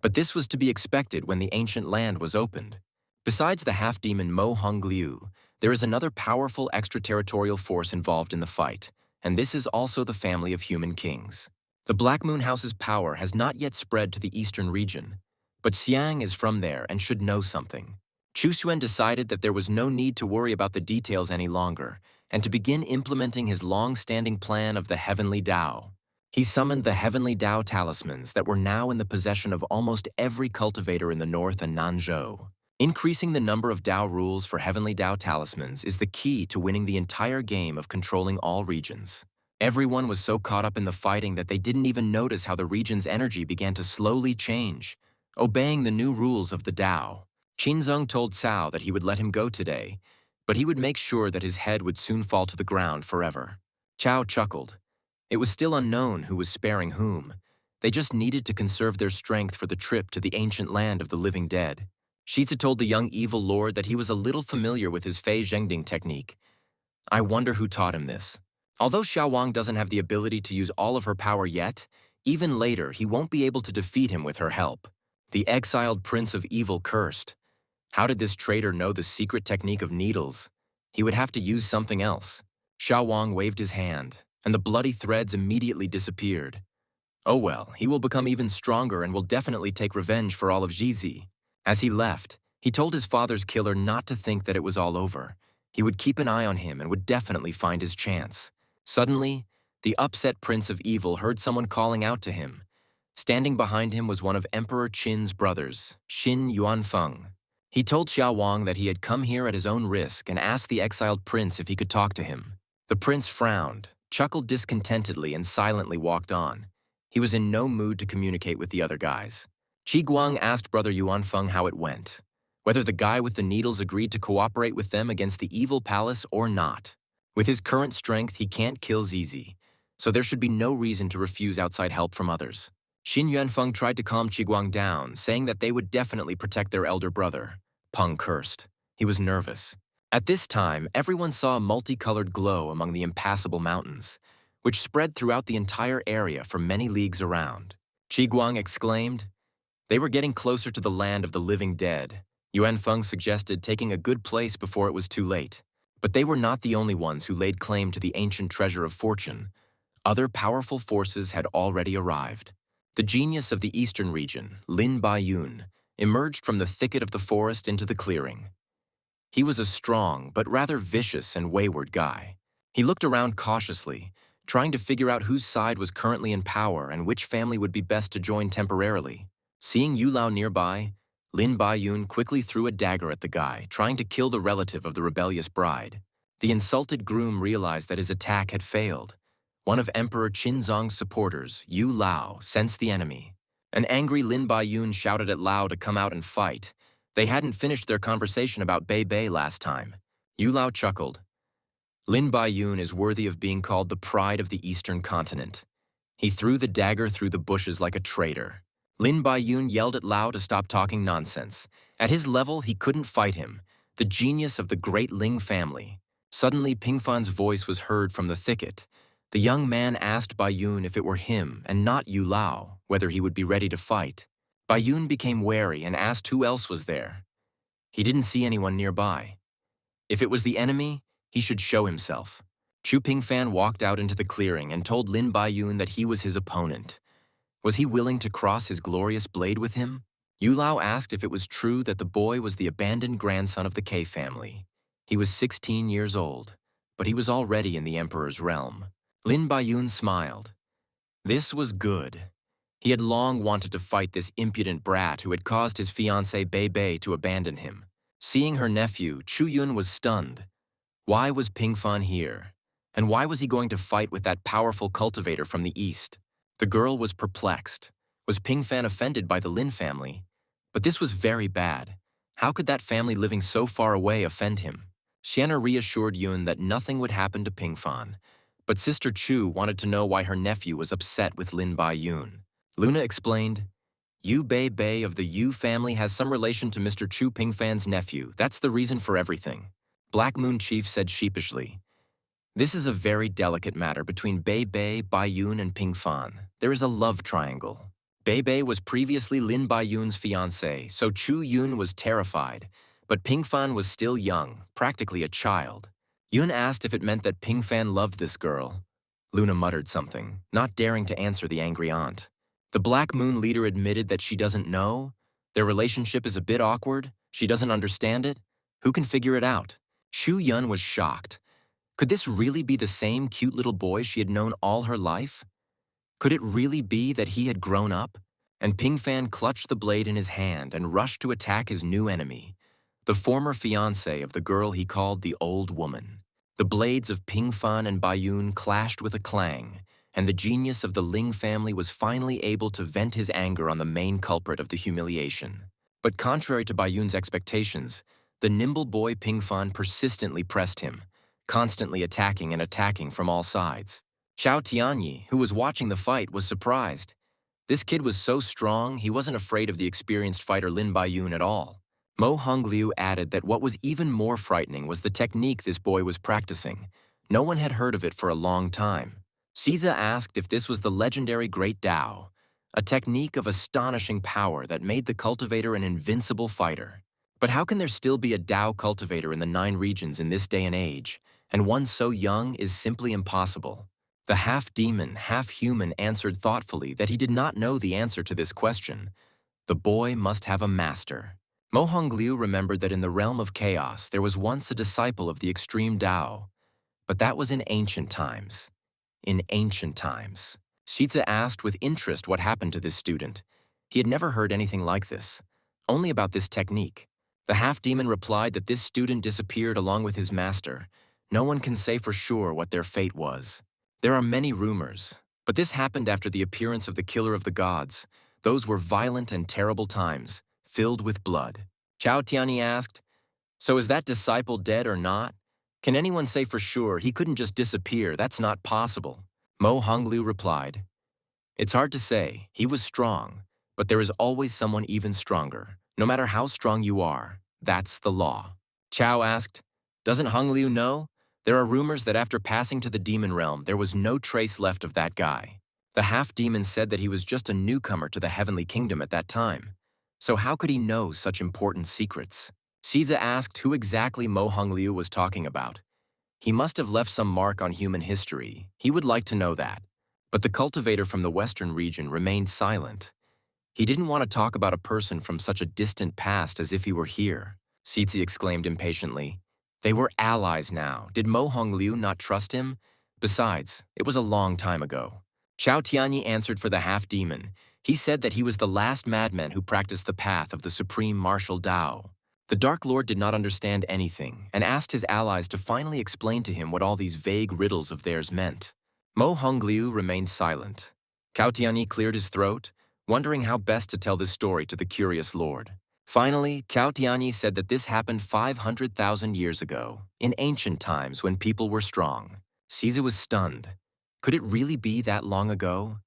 but this was to be expected when the ancient land was opened. Besides the half-demon Mo Hongliu, there is another powerful extraterritorial force involved in the fight, and this is also the family of human kings. The Black Moon House's power has not yet spread to the eastern region, but Xiang is from there and should know something. Chu Xuan decided that there was no need to worry about the details any longer, and to begin implementing his long-standing plan of the Heavenly Tao. He summoned the Heavenly Tao talismans that were now in the possession of almost every cultivator in the north and Nanzhou. Increasing the number of Tao rules for Heavenly Tao talismans is the key to winning the entire game of controlling all regions. Everyone was so caught up in the fighting that they didn't even notice how the region's energy began to slowly change, obeying the new rules of the Tao. Qinzong told Cao that he would let him go today, but he would make sure that his head would soon fall to the ground forever. Cao chuckled. It was still unknown who was sparing whom. They just needed to conserve their strength for the trip to the ancient land of the living dead. Xizhi told the young evil lord that he was a little familiar with his Fei Zhengding technique. I wonder who taught him this. Although Xiao Wang doesn't have the ability to use all of her power yet, even later he won't be able to defeat him with her help. The exiled prince of evil cursed. How did this traitor know the secret technique of needles? He would have to use something else. Xiao Wang waved his hand, and the bloody threads immediately disappeared. Oh well, he will become even stronger and will definitely take revenge for all of Xizhi. As he left, he told his father's killer not to think that it was all over. He would keep an eye on him and would definitely find his chance. Suddenly, the upset Prince of Evil heard someone calling out to him. Standing behind him was one of Emperor Qin's brothers, Xin Yuanfeng. He told Xiao Wang that he had come here at his own risk and asked the exiled prince if he could talk to him. The prince frowned, chuckled discontentedly, and silently walked on. He was in no mood to communicate with the other guys. Qi Guang asked Brother Yuanfeng how it went, whether the guy with the needles agreed to cooperate with them against the evil palace or not. With his current strength, he can't kill Zizi, so there should be no reason to refuse outside help from others. Xin Yuanfeng tried to calm Qi Guang down, saying that they would definitely protect their elder brother. Peng cursed. He was nervous. At this time, everyone saw a multicolored glow among the impassable mountains, which spread throughout the entire area for many leagues around. Qi Guang exclaimed. They were getting closer to the land of the living dead. Yuanfeng suggested taking a good place before it was too late. But they were not the only ones who laid claim to the ancient treasure of fortune. Other powerful forces had already arrived. The genius of the eastern region, Lin Baiyun, emerged from the thicket of the forest into the clearing. He was a strong but rather vicious and wayward guy. He looked around cautiously, trying to figure out whose side was currently in power and which family would be best to join temporarily. Seeing Yu Lao nearby, Lin Baiyun quickly threw a dagger at the guy, trying to kill the relative of the rebellious bride. The insulted groom realized that his attack had failed. One of Emperor Qinzong's supporters, Yu Lao, sensed the enemy. An angry Lin Baiyun shouted at Lao to come out and fight. They hadn't finished their conversation about Bei Bei last time. Yu Lao chuckled. Lin Baiyun is worthy of being called the pride of the eastern continent. He threw the dagger through the bushes like a traitor. Lin Baiyun yelled at Lao to stop talking nonsense. At his level, he couldn't fight him, the genius of the great Ling family. Suddenly, Pingfan's voice was heard from the thicket. The young man asked Baiyun if it were him and not Yu Lao, whether he would be ready to fight. Baiyun became wary and asked who else was there. He didn't see anyone nearby. If it was the enemy, he should show himself. Chu Pingfan walked out into the clearing and told Lin Baiyun that he was his opponent. Was he willing to cross his glorious blade with him? Yu Lao asked if it was true that the boy was the abandoned grandson of the K family. He was 16 years old, but he was already in the emperor's realm. Lin Baiyun smiled. This was good. He had long wanted to fight this impudent brat who had caused his fiancée Bei Bei to abandon him. Seeing her nephew, Chu Yun was stunned. Why was Pingfan here? And why was he going to fight with that powerful cultivator from the east? The girl was perplexed. Was Pingfan offended by the Lin family? But this was very bad. How could that family living so far away offend him? Xian'er reassured Yun that nothing would happen to Pingfan, but Sister Chu wanted to know why her nephew was upset with Lin Baiyun. Luna explained, Yu Bei Bei of the Yu family has some relation to Mr. Chu Pingfan's nephew. That's the reason for everything. Black Moon Chief said sheepishly. This is a very delicate matter between Bei Bei, Baiyun, and Pingfan. There is a love triangle. Bei Bei was previously Lin Baiyun's fiancée, so Chu Yun was terrified, but Pingfan was still young, practically a child. Yun asked if it meant that Pingfan loved this girl. Luna muttered something, not daring to answer the angry aunt. The Black Moon leader admitted that she doesn't know. Their relationship is a bit awkward. She doesn't understand it. Who can figure it out? Shu Yun was shocked. Could this really be the same cute little boy she had known all her life? Could it really be that he had grown up? And Pingfan clutched the blade in his hand and rushed to attack his new enemy, the former fiancée of the girl he called the Old Woman. The blades of Pingfan and Baiyun clashed with a clang, and the genius of the Ling family was finally able to vent his anger on the main culprit of the humiliation. But contrary to Baiyun's expectations, the nimble boy Pingfan persistently pressed him, constantly attacking and attacking from all sides. Xiao Tianyi, who was watching the fight, was surprised. This kid was so strong, he wasn't afraid of the experienced fighter Lin Baiyun at all. Mo Hongliu added that what was even more frightening was the technique this boy was practicing. No one had heard of it for a long time. Xiza asked if this was the legendary Great Tao, a technique of astonishing power that made the cultivator an invincible fighter. But how can there still be a Tao cultivator in the 9 regions in this day and age, and one so young is simply impossible? The half-demon, half-human answered thoughtfully that he did not know the answer to this question. The boy must have a master. Mo Hongliu remembered that in the realm of chaos there was once a disciple of the extreme Tao, but that was in ancient times. In ancient times. Shiza asked with interest what happened to this student. He had never heard anything like this, only about this technique. The half-demon replied that this student disappeared along with his master. No one can say for sure what their fate was. There are many rumors, but this happened after the appearance of the killer of the gods, Those were violent and terrible times, filled with blood. Chao Tianyi asked, "So is that disciple dead or not? Can anyone say for sure he couldn't just disappear? That's not possible." Mo Honglu replied, "It's hard to say. He was strong, but there is always someone even stronger. No matter how strong you are, that's the law." Chao asked, "Doesn't Honglu know? There are rumors that after passing to the demon realm, there was no trace left of that guy. The half-demon said that he was just a newcomer to the heavenly kingdom at that time. So how could he know such important secrets?" Shiza asked who exactly Mo Honglu was talking about. He must have left some mark on human history. He would like to know that. But the cultivator from the western region remained silent. He didn't want to talk about a person from such a distant past as if he were here. Shizi exclaimed impatiently. They were allies now. Did Mo Honglu not trust him? Besides, it was a long time ago. Chao Tianyi answered for the half-demon. He said that he was the last madman who practiced the path of the supreme martial Tao. The Dark Lord did not understand anything and asked his allies to finally explain to him what all these vague riddles of theirs meant. Mo Honglu remained silent. Cao Tianyi cleared his throat, wondering how best to tell this story to the curious lord. Finally, Cao Tianyi said that this happened 500,000 years ago, in ancient times when people were strong. Caesar was stunned. Could it really be that long ago?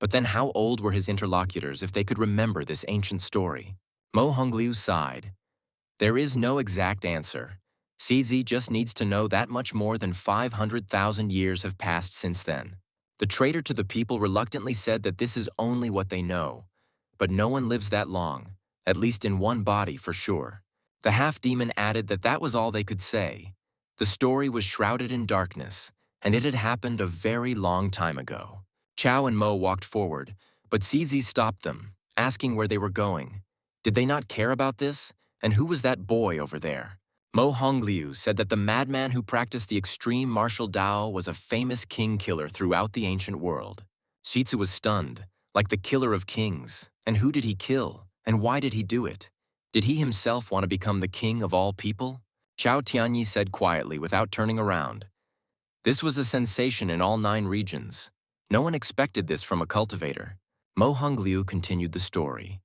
But then how old were his interlocutors if they could remember this ancient story? Mo Honglu sighed. There is no exact answer. CZ just needs to know that much more than 500,000 years have passed since then. The traitor to the people reluctantly said that this is only what they know. But no one lives that long, at least in one body for sure. The half-demon added that that was all they could say. The story was shrouded in darkness, and it had happened a very long time ago. Chao and Mo walked forward, but CZ stopped them, asking where they were going. Did they not care about this? And who was that boy over there? Mo Honglu said that the madman who practiced the extreme martial Tao was a famous king killer throughout the ancient world. Shizu was stunned, like the killer of kings. And who did he kill? And why did he do it? Did he himself want to become the king of all people? Chao Tianyi said quietly without turning around. This was a sensation in all 9 regions. No one expected this from a cultivator. Mo Honglu continued the story.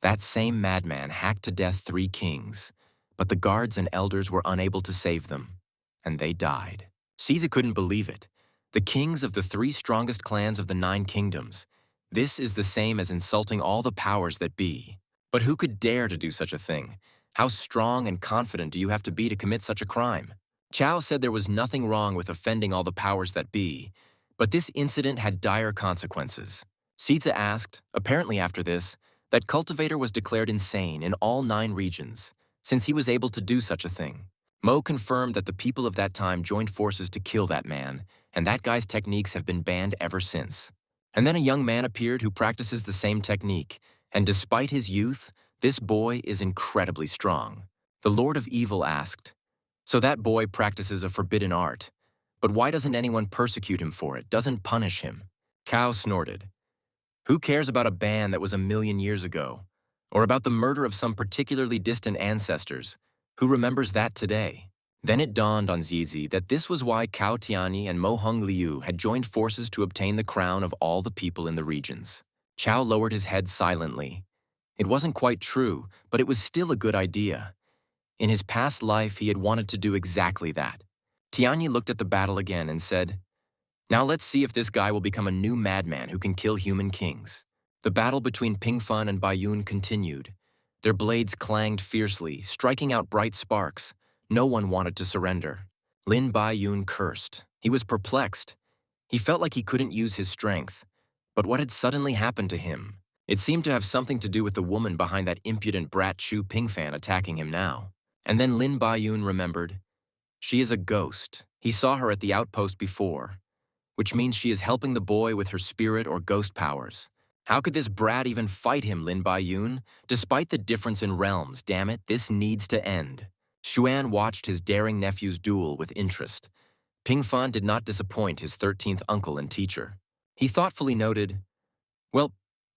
That same madman hacked to death 3 kings, but the guards and elders were unable to save them, and they died. Caesar couldn't believe it. The kings of the 3 strongest clans of the 9 kingdoms. This is the same as insulting all the powers that be. But who could dare to do such a thing? How strong and confident do you have to be to commit such a crime? Chao said there was nothing wrong with offending all the powers that be, but this incident had dire consequences. Caesar asked, apparently after this, that cultivator was declared insane in all 9 regions, since he was able to do such a thing. Mo confirmed that the people of that time joined forces to kill that man, and that guy's techniques have been banned ever since. And then a young man appeared who practices the same technique, and despite his youth, this boy is incredibly strong. The Lord of Evil asked, "So that boy practices a forbidden art, but why doesn't anyone persecute him for it, doesn't punish him?" Cao snorted. Who cares about a ban that was 1,000,000 years ago? Or about the murder of some particularly distant ancestors? Who remembers that today? Then it dawned on Zizi that this was why Cao Tianyi and Mo Honglu had joined forces to obtain the crown of all the people in the regions. Chao lowered his head silently. It wasn't quite true, but it was still a good idea. In his past life, he had wanted to do exactly that. Tianyi looked at the battle again and said, "Now let's see if this guy will become a new madman who can kill human kings." The battle between Pingfan and Baiyun continued. Their blades clanged fiercely, striking out bright sparks. No one wanted to surrender. Lin Baiyun cursed. He was perplexed. He felt like he couldn't use his strength. But what had suddenly happened to him? It seemed to have something to do with the woman behind that impudent brat Shu Pingfan attacking him now. And then Lin Baiyun remembered. She is a ghost. He saw her at the outpost before, which means she is helping the boy with her spirit or ghost powers. How could this brat even fight him, Lin Baiyun? Despite the difference in realms, damn it, this needs to end. Xuan watched his daring nephew's duel with interest. Pingfan did not disappoint his 13th uncle and teacher. He thoughtfully noted, well,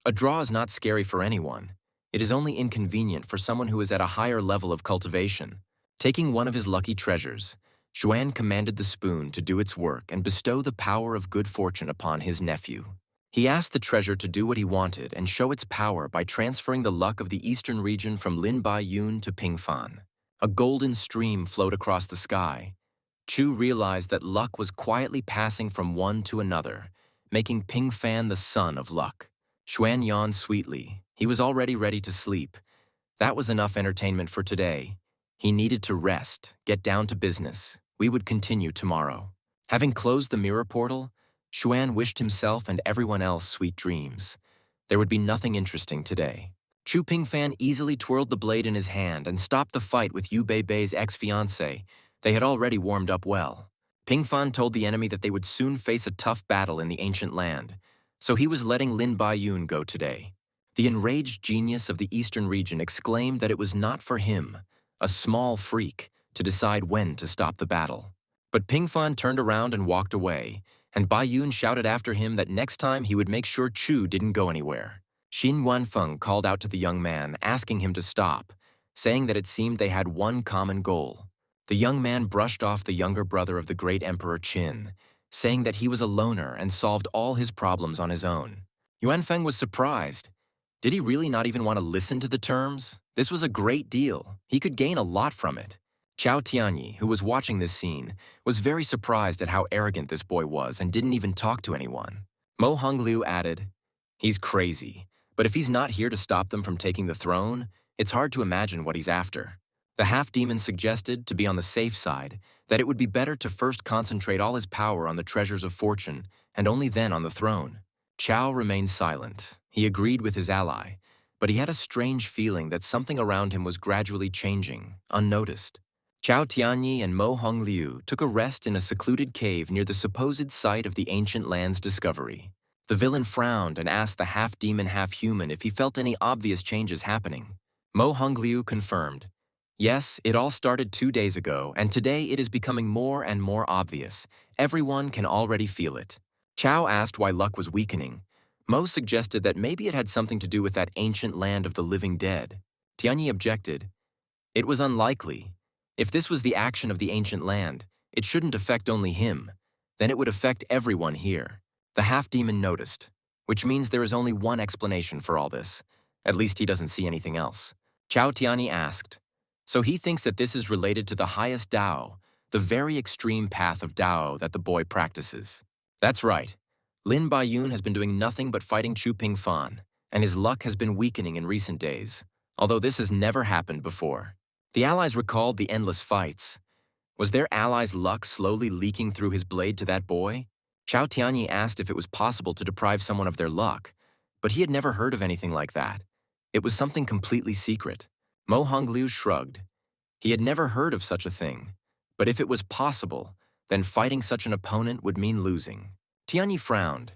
a draw is not scary for anyone. It is only inconvenient for someone who is at a higher level of cultivation. Taking one of his lucky treasures, Xuan commanded the spoon to do its work and bestow the power of good fortune upon his nephew. He asked the treasure to do what he wanted and show its power by transferring the luck of the eastern region from Lin Bai Yun to Pingfan. A golden stream flowed across the sky. Chu realized that luck was quietly passing from one to another, making Pingfan the son of luck. Xuan yawned sweetly. He was already ready to sleep. That was enough entertainment for today. He needed to rest, get down to business. We would continue tomorrow. Having closed the mirror portal, Xuan wished himself and everyone else sweet dreams. There would be nothing interesting today. Chu Pingfan easily twirled the blade in his hand and stopped the fight with Yu Beibei's ex-fiancée. They had already warmed up well. Pingfan told the enemy that they would soon face a tough battle in the ancient land, so he was letting Lin Baiyun go today. The enraged genius of the eastern region exclaimed that it was not for him, a small freak, to decide when to stop the battle. But Pingfan turned around and walked away, and Baiyun shouted after him that next time he would make sure Chu didn't go anywhere. Xin Wanfeng called out to the young man, asking him to stop, saying that it seemed they had one common goal. The young man brushed off the younger brother of the great Emperor Qin, saying that he was a loner and solved all his problems on his own. Yuanfeng was surprised. Did he really not even want to listen to the terms? This was a great deal. He could gain a lot from it. Chao Tianyi, who was watching this scene, was very surprised at how arrogant this boy was and didn't even talk to anyone. Mo Hongliu added, "He's crazy, but if he's not here to stop them from taking the throne, it's hard to imagine what he's after." The half-demon suggested, to be on the safe side, that it would be better to first concentrate all his power on the treasures of fortune and only then on the throne. Chao remained silent. He agreed with his ally, but he had a strange feeling that something around him was gradually changing, unnoticed. Chao Tianyi and Mo Hongliu took a rest in a secluded cave near the supposed site of the ancient land's discovery. The villain frowned and asked the half-demon, half-human if he felt any obvious changes happening. Mo Hongliu confirmed, "Yes, it all started 2 days ago, and today it is becoming more and more obvious. Everyone can already feel it." Chao asked why luck was weakening. Mo suggested that maybe it had something to do with that ancient land of the living dead. Tianyi objected. It was unlikely. If this was the action of the ancient land, it shouldn't affect only him. Then it would affect everyone here. The half-demon noticed, which means there is only one explanation for all this. At least he doesn't see anything else. Chao Tianyi asked, "So he thinks that this is related to the highest Dao, the very extreme path of Dao that the boy practices." That's right. Lin Baiyun has been doing nothing but fighting Chu Pingfan, and his luck has been weakening in recent days, although this has never happened before. The allies recalled the endless fights. Was their allies' luck slowly leaking through his blade to that boy? Chao Tianyi asked if it was possible to deprive someone of their luck, but he had never heard of anything like that. It was something completely secret. Mo Hongliu shrugged. He had never heard of such a thing, but if it was possible, then fighting such an opponent would mean losing. Tianyi frowned.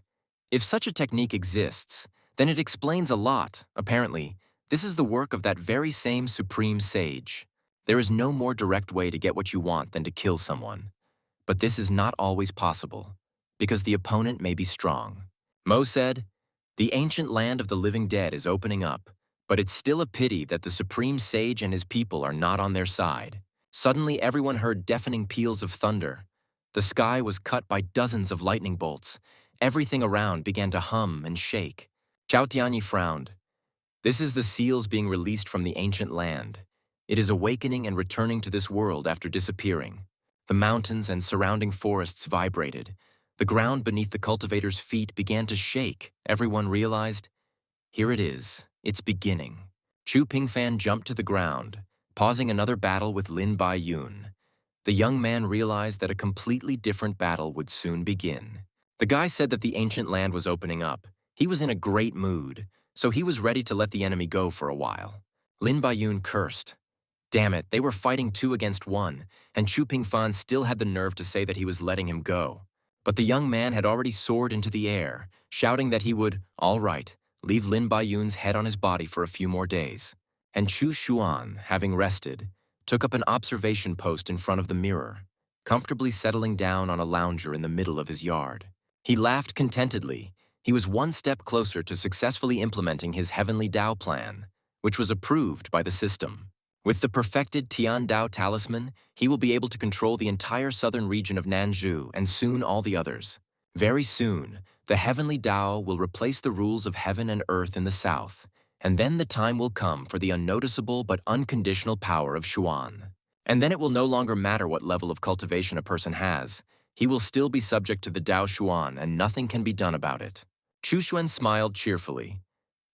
If such a technique exists, then it explains a lot. Apparently, this is the work of that very same supreme sage. There is no more direct way to get what you want than to kill someone. But this is not always possible, because the opponent may be strong. Mo said, "The ancient land of the living dead is opening up, but it's still a pity that the supreme sage and his people are not on their side." Suddenly, everyone heard deafening peals of thunder. The sky was cut by dozens of lightning bolts. Everything around began to hum and shake. Chao Tianyi frowned. This is the seals being released from the ancient land. It is awakening and returning to this world after disappearing. The mountains and surrounding forests vibrated. The ground beneath the cultivator's feet began to shake. Everyone realized, here it is. It's beginning. Chu Pingfan jumped to the ground, pausing another battle with Lin Baiyun. The young man realized that a completely different battle would soon begin. The guy said that the ancient land was opening up. He was in a great mood, so he was ready to let the enemy go for a while. Lin Baiyun cursed. Damn it, they were fighting 2 against 1, and Chu Pingfan still had the nerve to say that he was letting him go. But the young man had already soared into the air, shouting that he would, all right, leave Lin Baiyun's head on his body for a few more days. And Chu Xuan, having rested, took up an observation post in front of the mirror, comfortably settling down on a lounger in the middle of his yard. He laughed contentedly. He was one step closer to successfully implementing his heavenly Dao plan, which was approved by the system. With the perfected Tian Dao talisman, he will be able to control the entire southern region of Nanzhou and soon all the others. Very soon, the heavenly Tao will replace the rules of heaven and earth in the south, and then the time will come for the unnoticeable but unconditional power of Xuan. And then it will no longer matter what level of cultivation a person has. He will still be subject to the Tao Xuan, and nothing can be done about it. Chu Xuan smiled cheerfully.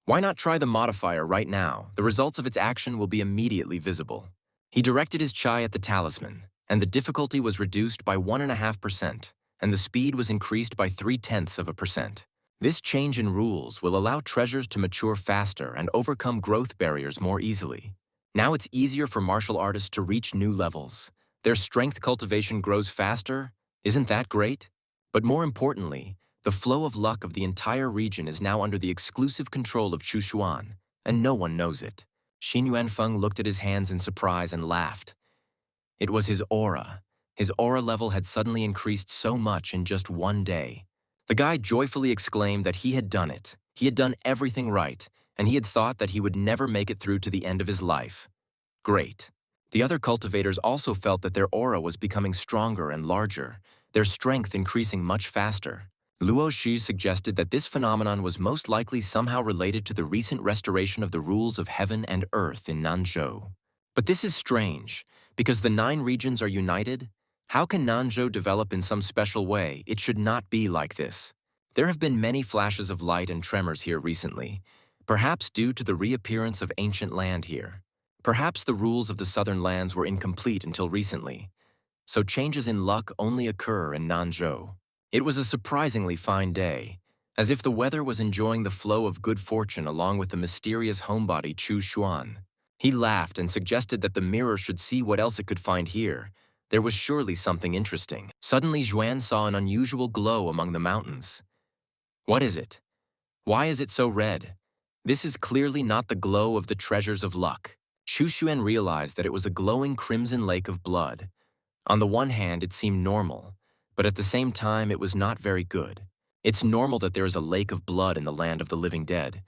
Why not try the modifier right now? The results of its action will be immediately visible. He directed his chai at the talisman, and the difficulty was reduced by 1.5%, and the speed was increased by 0.3%. This change in rules will allow treasures to mature faster and overcome growth barriers more easily. Now it's easier for martial artists to reach new levels. Their strength cultivation grows faster. Isn't that great? But more importantly, the flow of luck of the entire region is now under the exclusive control of Chu Xuan, and no one knows it. Xin Yuanfeng looked at his hands in surprise and laughed. It was his aura. His aura level had suddenly increased so much in just one day. The guy joyfully exclaimed that he had done it. He had done everything right, and he had thought that he would never make it through to the end of his life. Great. The other cultivators also felt that their aura was becoming stronger and larger, their strength increasing much faster. Luo Xu suggested that this phenomenon was most likely somehow related to the recent restoration of the rules of heaven and earth in Nanzhou. But this is strange, because the 9 regions are united. How can Nanzhou develop in some special way? It should not be like this. There have been many flashes of light and tremors here recently, perhaps due to the reappearance of ancient land here. Perhaps the rules of the southern lands were incomplete until recently, so changes in luck only occur in Nanzhou. It was a surprisingly fine day, as if the weather was enjoying the flow of good fortune along with the mysterious homebody Chu Xuan. He laughed and suggested that the mirror should see what else it could find here. There was surely something interesting. Suddenly Xuan saw an unusual glow among the mountains. What is it? Why is it so red? This is clearly not the glow of the treasures of luck. Chu Xuan realized that it was a glowing crimson lake of blood. On the one hand, it seemed normal, but at the same time, it was not very good. It's normal that there is a lake of blood in the land of the living dead.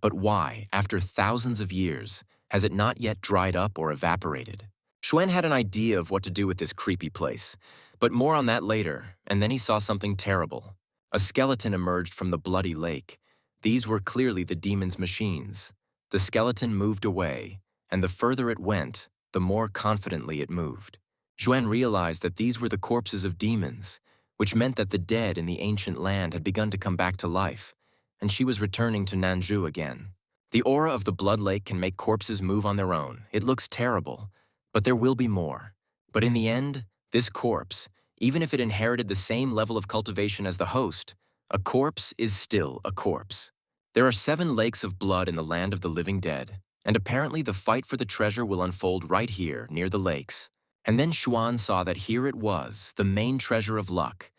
But why, after thousands of years, has it not yet dried up or evaporated? Xuan had an idea of what to do with this creepy place, but more on that later, and then he saw something terrible. A skeleton emerged from the bloody lake. These were clearly the demon's machines. The skeleton moved away, and the further it went, the more confidently it moved. Xuan realized that these were the corpses of demons, which meant that the dead in the ancient land had begun to come back to life, and she was returning to Nanzhou again. The aura of the blood lake can make corpses move on their own. It looks terrible, but there will be more. But in the end, this corpse, even if it inherited the same level of cultivation as the host, a corpse is still a corpse. There are 7 lakes of blood in the land of the living dead, and apparently the fight for the treasure will unfold right here, near the lakes. And then Xuan saw that here it was, the main treasure of luck.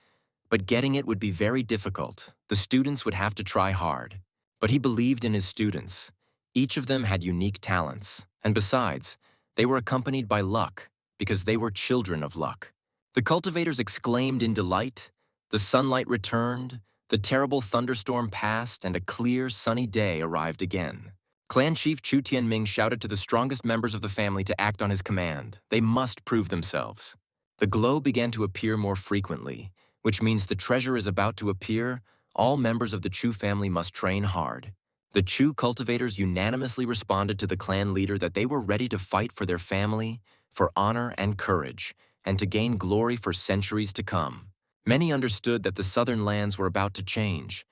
But getting it would be very difficult. The students would have to try hard. But he believed in his students. Each of them had unique talents, and besides, they were accompanied by luck, because they were children of luck. The cultivators exclaimed in delight. The sunlight returned, the terrible thunderstorm passed, and a clear, sunny day arrived again. Clan Chief Chu Tianming shouted to the strongest members of the family to act on his command. They must prove themselves. The glow began to appear more frequently, which means the treasure is about to appear. All members of the Chu family must train hard. The Chu cultivators unanimously responded to the clan leader that they were ready to fight for their family, for honor and courage, and to gain glory for centuries to come. Many understood that the southern lands were about to change,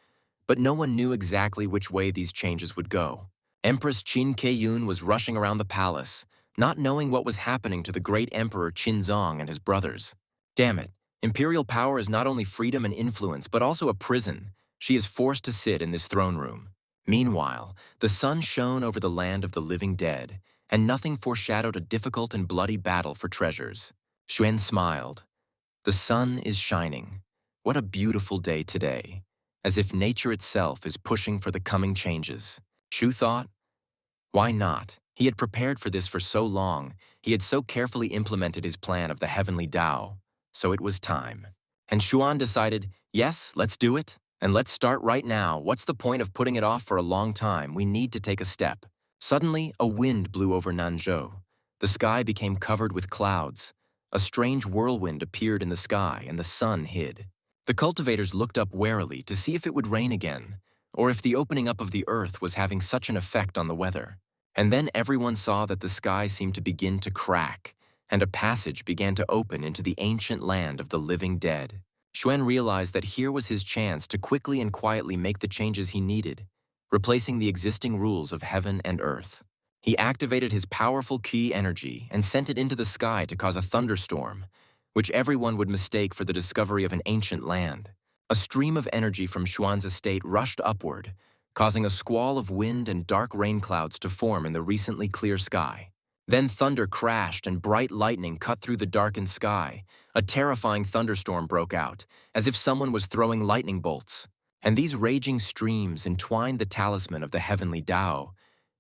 but no one knew exactly which way these changes would go. Empress Qin Keiyun was rushing around the palace, not knowing what was happening to the great emperor Qinzong and his brothers. Damn it, imperial power is not only freedom and influence, but also a prison. She is forced to sit in this throne room. Meanwhile, the sun shone over the land of the living dead, and nothing foreshadowed a difficult and bloody battle for treasures. Xuan smiled. The sun is shining. What a beautiful day today, as if nature itself is pushing for the coming changes. Xu thought, why not? He had prepared for this for so long. He had so carefully implemented his plan of the heavenly Tao. So it was time. And Xuan decided, yes, let's do it. And let's start right now. What's the point of putting it off for a long time? We need to take a step. Suddenly, a wind blew over Nanzhou. The sky became covered with clouds. A strange whirlwind appeared in the sky, and the sun hid. The cultivators looked up warily to see if it would rain again, or if the opening up of the earth was having such an effect on the weather. And then everyone saw that the sky seemed to begin to crack, and a passage began to open into the ancient land of the living dead. Xuan realized that here was his chance to quickly and quietly make the changes he needed, replacing the existing rules of heaven and earth. He activated his powerful ki energy and sent it into the sky to cause a thunderstorm, which everyone would mistake for the discovery of an ancient land. A stream of energy from Xuan's estate rushed upward, causing a squall of wind and dark rain clouds to form in the recently clear sky. Then thunder crashed and bright lightning cut through the darkened sky. A terrifying thunderstorm broke out, as if someone was throwing lightning bolts. And these raging streams entwined the talisman of the heavenly Tao,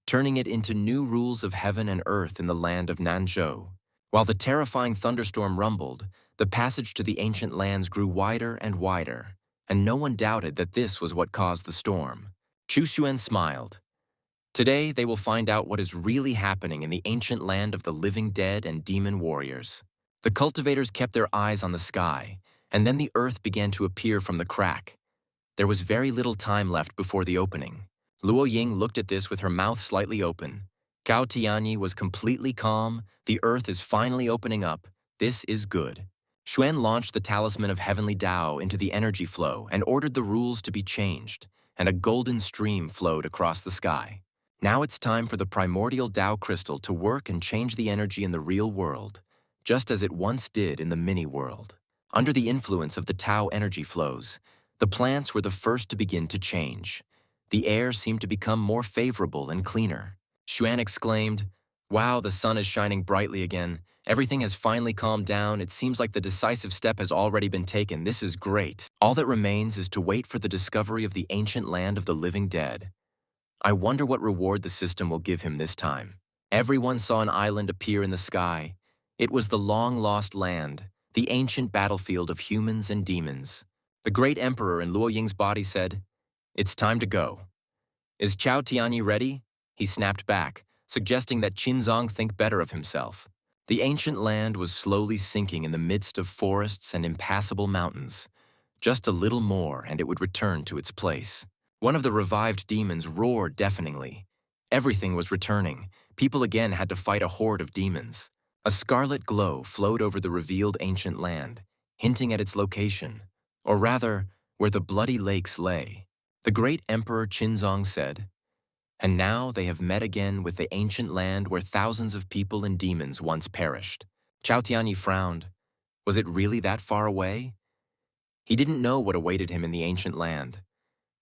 turning it into new rules of heaven and earth in the land of Nanzhou. While the terrifying thunderstorm rumbled, the passage to the ancient lands grew wider and wider, and no one doubted that this was what caused the storm. Chu Xuan smiled. Today, they will find out what is really happening in the ancient land of the living dead and demon warriors. The cultivators kept their eyes on the sky, and then the earth began to appear from the crack. There was very little time left before the opening. Luo Ying looked at this with her mouth slightly open. Gao Tianyi was completely calm. The earth is finally opening up. This is good. Xuan launched the talisman of heavenly Tao into the energy flow and ordered the rules to be changed, and a golden stream flowed across the sky. Now it's time for the primordial Tao crystal to work and change the energy in the real world, just as it once did in the mini-world. Under the influence of the Tao energy flows, the plants were the first to begin to change. The air seemed to become more favorable and cleaner. Xuan exclaimed, "Wow, the sun is shining brightly again. Everything has finally calmed down. It seems like the decisive step has already been taken. This is great. All that remains is to wait for the discovery of the ancient land of the living dead. I wonder what reward the system will give him this time." Everyone saw an island appear in the sky. It was the long-lost land, the ancient battlefield of humans and demons. The great emperor in Luo Ying's body said, "It's time to go." "Is Chao Tianyi ready?" He snapped back, suggesting that Qinzong think better of himself. The ancient land was slowly sinking in the midst of forests and impassable mountains. Just a little more and it would return to its place. One of the revived demons roared deafeningly. Everything was returning. People again had to fight a horde of demons. A scarlet glow flowed over the revealed ancient land, hinting at its location, or rather, where the bloody lakes lay. The great Emperor Qinzong said, "And now they have met again with the ancient land where thousands of people and demons once perished." Chao Tianyi frowned. Was it really that far away? He didn't know what awaited him in the ancient land.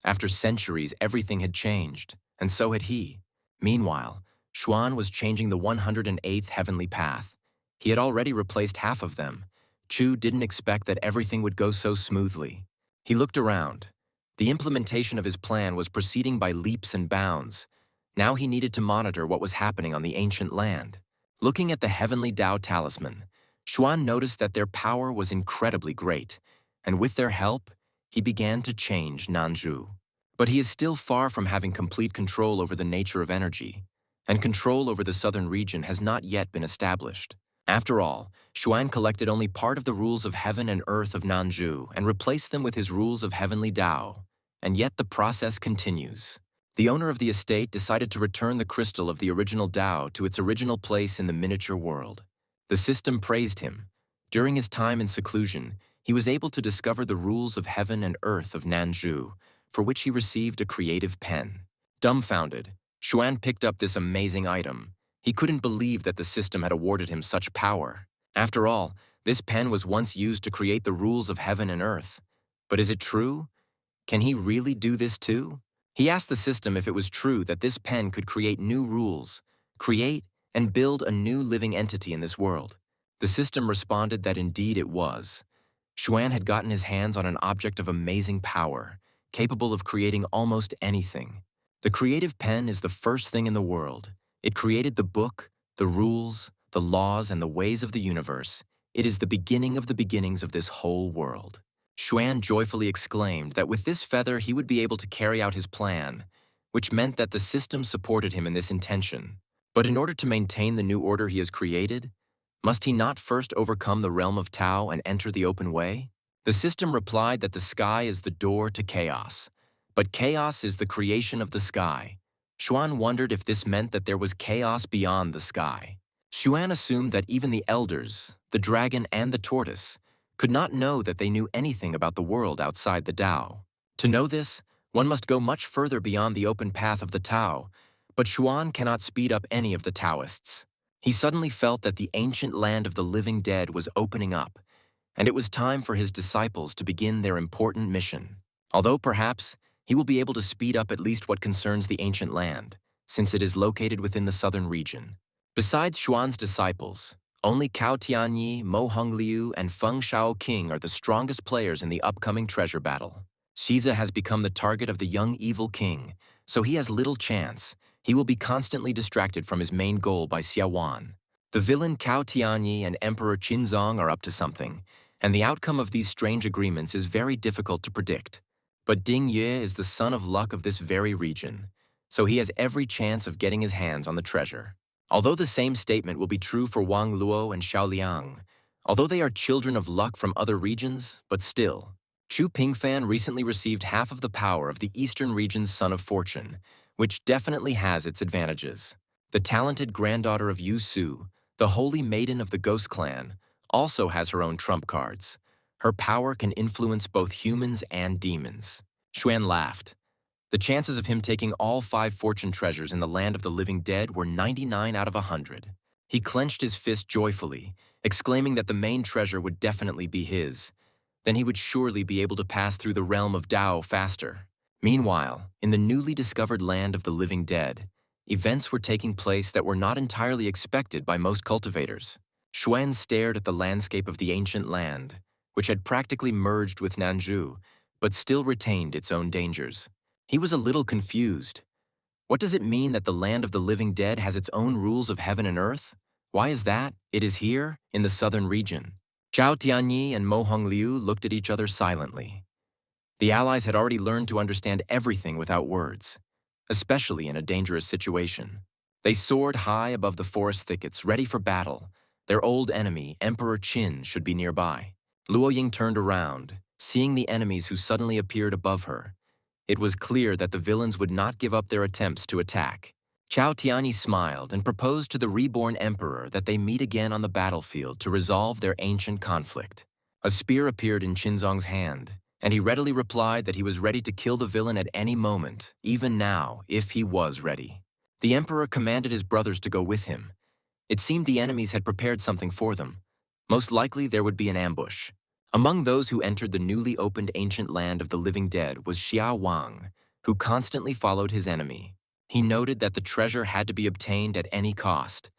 After centuries, everything had changed, and so had he. Meanwhile, Xuan was changing the 108th heavenly path. He had already replaced half of them. Chu didn't expect that everything would go so smoothly. He looked around. The implementation of his plan was proceeding by leaps and bounds. Now he needed to monitor what was happening on the ancient land. Looking at the heavenly Tao talisman, Xuan noticed that their power was incredibly great, and with their help, he began to change Nanzhou. But he is still far from having complete control over the nature of energy, and control over the southern region has not yet been established. After all, Xuan collected only part of the rules of heaven and earth of Nanzhou and replaced them with his rules of heavenly Tao, and yet the process continues. The owner of the estate decided to return the crystal of the original Tao to its original place in the miniature world. The system praised him. During his time in seclusion, he was able to discover the rules of heaven and earth of Nanzhou, for which he received a creative pen. Dumbfounded, Xuan picked up this amazing item. He couldn't believe that the system had awarded him such power. After all, this pen was once used to create the rules of heaven and earth. But is it true? Can he really do this too? He asked the system if it was true that this pen could create new rules, create and build a new living entity in this world. The system responded that indeed it was. Xuan had gotten his hands on an object of amazing power, capable of creating almost anything. The creative pen is the first thing in the world. It created the book, the rules, the laws, and the ways of the universe. It is the beginning of the beginnings of this whole world. Xuan joyfully exclaimed that with this feather he would be able to carry out his plan, which meant that the system supported him in this intention. But in order to maintain the new order he has created, must he not first overcome the realm of Tao and enter the open way? The system replied that the sky is the door to chaos, but chaos is the creation of the sky. Xuan wondered if this meant that there was chaos beyond the sky. Xuan assumed that even the elders, the dragon and the tortoise, could not know that they knew anything about the world outside the Tao. To know this, one must go much further beyond the open path of the Tao, but Xuan cannot speed up any of the Taoists. He suddenly felt that the ancient land of the living dead was opening up, and it was time for his disciples to begin their important mission. Although perhaps he will be able to speed up at least what concerns the ancient land, since it is located within the southern region. Besides Xuan's disciples, only Cao Tianyi, Mo Hongliu, and Feng Shao King are the strongest players in the upcoming treasure battle. Shiza has become the target of the young evil king, so he has little chance. He will be constantly distracted from his main goal by Xiaowan. The villain Cao Tianyi and Emperor Qinzong are up to something, and the outcome of these strange agreements is very difficult to predict. But Ding Ye is the son of luck of this very region, so he has every chance of getting his hands on the treasure. Although the same statement will be true for Wang Luo and Xiao Liang, although they are children of luck from other regions, but still. Chu Pingfan recently received half of the power of the Eastern region's Son of Fortune, which definitely has its advantages. The talented granddaughter of Yu Su, the holy maiden of the Ghost Clan, also has her own trump cards. Her power can influence both humans and demons. Xuan laughed. The chances of him taking all 5 fortune treasures in the land of the living dead were 99 out of 100. He clenched his fist joyfully, exclaiming that the main treasure would definitely be his. Then he would surely be able to pass through the realm of Tao faster. Meanwhile, in the newly discovered land of the living dead, events were taking place that were not entirely expected by most cultivators. Xuan stared at the landscape of the ancient land, which had practically merged with Nanzhou, but still retained its own dangers. He was a little confused. What does it mean that the land of the living dead has its own rules of heaven and earth? Why is that? It is here, in the southern region. Zhao Tianyi and Mo Hongliu looked at each other silently. The allies had already learned to understand everything without words, especially in a dangerous situation. They soared high above the forest thickets, ready for battle. Their old enemy, Emperor Qin, should be nearby. Luo Ying turned around, seeing the enemies who suddenly appeared above her. It was clear that the villains would not give up their attempts to attack. Chao Tianyi smiled and proposed to the reborn emperor that they meet again on the battlefield to resolve their ancient conflict. A spear appeared in Qinzong's hand, and he readily replied that he was ready to kill the villain at any moment, even now, if he was ready. The emperor commanded his brothers to go with him. It seemed the enemies had prepared something for them. Most likely there would be an ambush. Among those who entered the newly opened ancient land of the living dead was Xia Wang, who constantly followed his enemy. He noted that the treasure had to be obtained at any cost.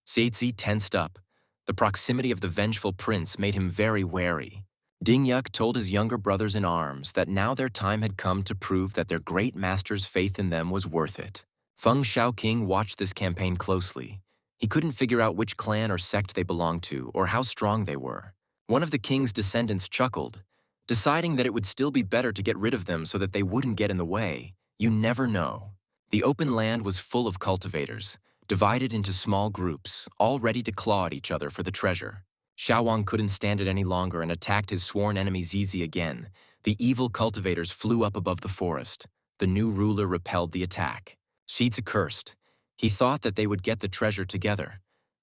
Seizi tensed up. The proximity of the vengeful prince made him very wary. Ding Yuk told his younger brothers in arms that now their time had come to prove that their great master's faith in them was worth it. Feng Shaoqing watched this campaign closely. He couldn't figure out which clan or sect they belonged to or how strong they were. One of the king's descendants chuckled, deciding that it would still be better to get rid of them so that they wouldn't get in the way. You never know. The open land was full of cultivators, divided into small groups, all ready to claw at each other for the treasure. Xiaowang couldn't stand it any longer and attacked his sworn enemy Zizi again. The evil cultivators flew up above the forest. The new ruler repelled the attack. Shizi cursed. He thought that they would get the treasure together,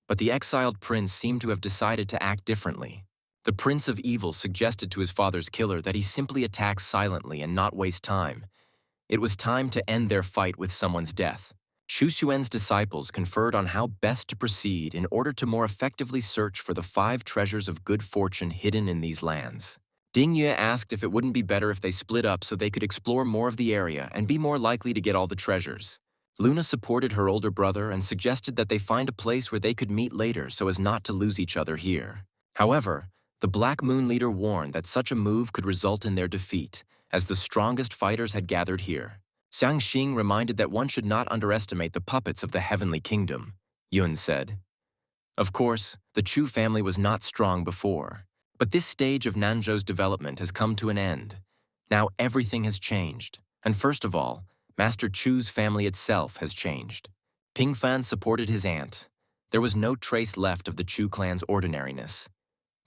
but the exiled prince seemed to have decided to act differently. The Prince of Evil suggested to his father's killer that he simply attack silently and not waste time. It was time to end their fight with someone's death. Xu Xuan's disciples conferred on how best to proceed in order to more effectively search for the 5 treasures of good fortune hidden in these lands. Ding Yue asked if it wouldn't be better if they split up so they could explore more of the area and be more likely to get all the treasures. Luna supported her older brother and suggested that they find a place where they could meet later so as not to lose each other here. However, the Black Moon leader warned that such a move could result in their defeat, as the strongest fighters had gathered here. Xiang Xing reminded that one should not underestimate the puppets of the Heavenly Kingdom, Yun said. Of course, the Chu family was not strong before, but this stage of Nanzhou's development has come to an end. Now everything has changed, and first of all, Master Chu's family itself has changed. Pingfan supported his aunt. There was no trace left of the Chu clan's ordinariness.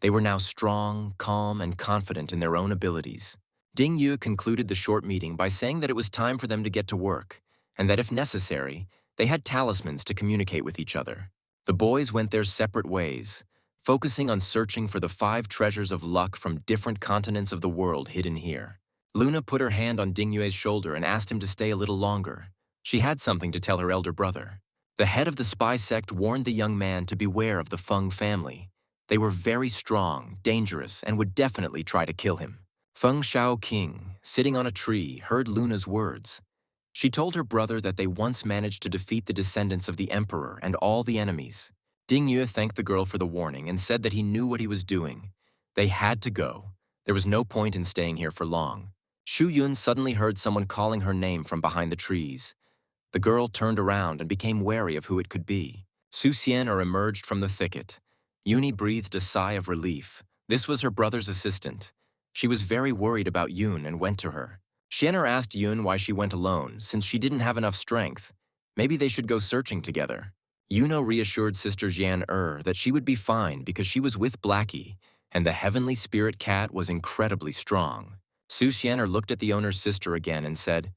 They were now strong, calm, and confident in their own abilities. Ding Yu concluded the short meeting by saying that it was time for them to get to work, and that if necessary, they had talismans to communicate with each other. The boys went their separate ways, focusing on searching for the 5 treasures of luck from different continents of the world hidden here. Luna put her hand on Ding Yue's shoulder and asked him to stay a little longer. She had something to tell her elder brother. The head of the spy sect warned the young man to beware of the Feng family. They were very strong, dangerous, and would definitely try to kill him. Feng Xiaoqing, sitting on a tree, heard Luna's words. She told her brother that they once managed to defeat the descendants of the emperor and all the enemies. Ding Yue thanked the girl for the warning and said that he knew what he was doing. They had to go. There was no point in staying here for long. Shu Yun suddenly heard someone calling her name from behind the trees. The girl turned around and became wary of who it could be. Su Xian'er emerged from the thicket. Yuni breathed a sigh of relief. This was her brother's assistant. She was very worried about Yun and went to her. Xian'er asked Yun why she went alone, since she didn't have enough strength. Maybe they should go searching together. Yuno reassured Sister Jian that she would be fine because she was with Blackie, and the heavenly spirit cat was incredibly strong. Su Xian'er looked at the owner's sister again and said,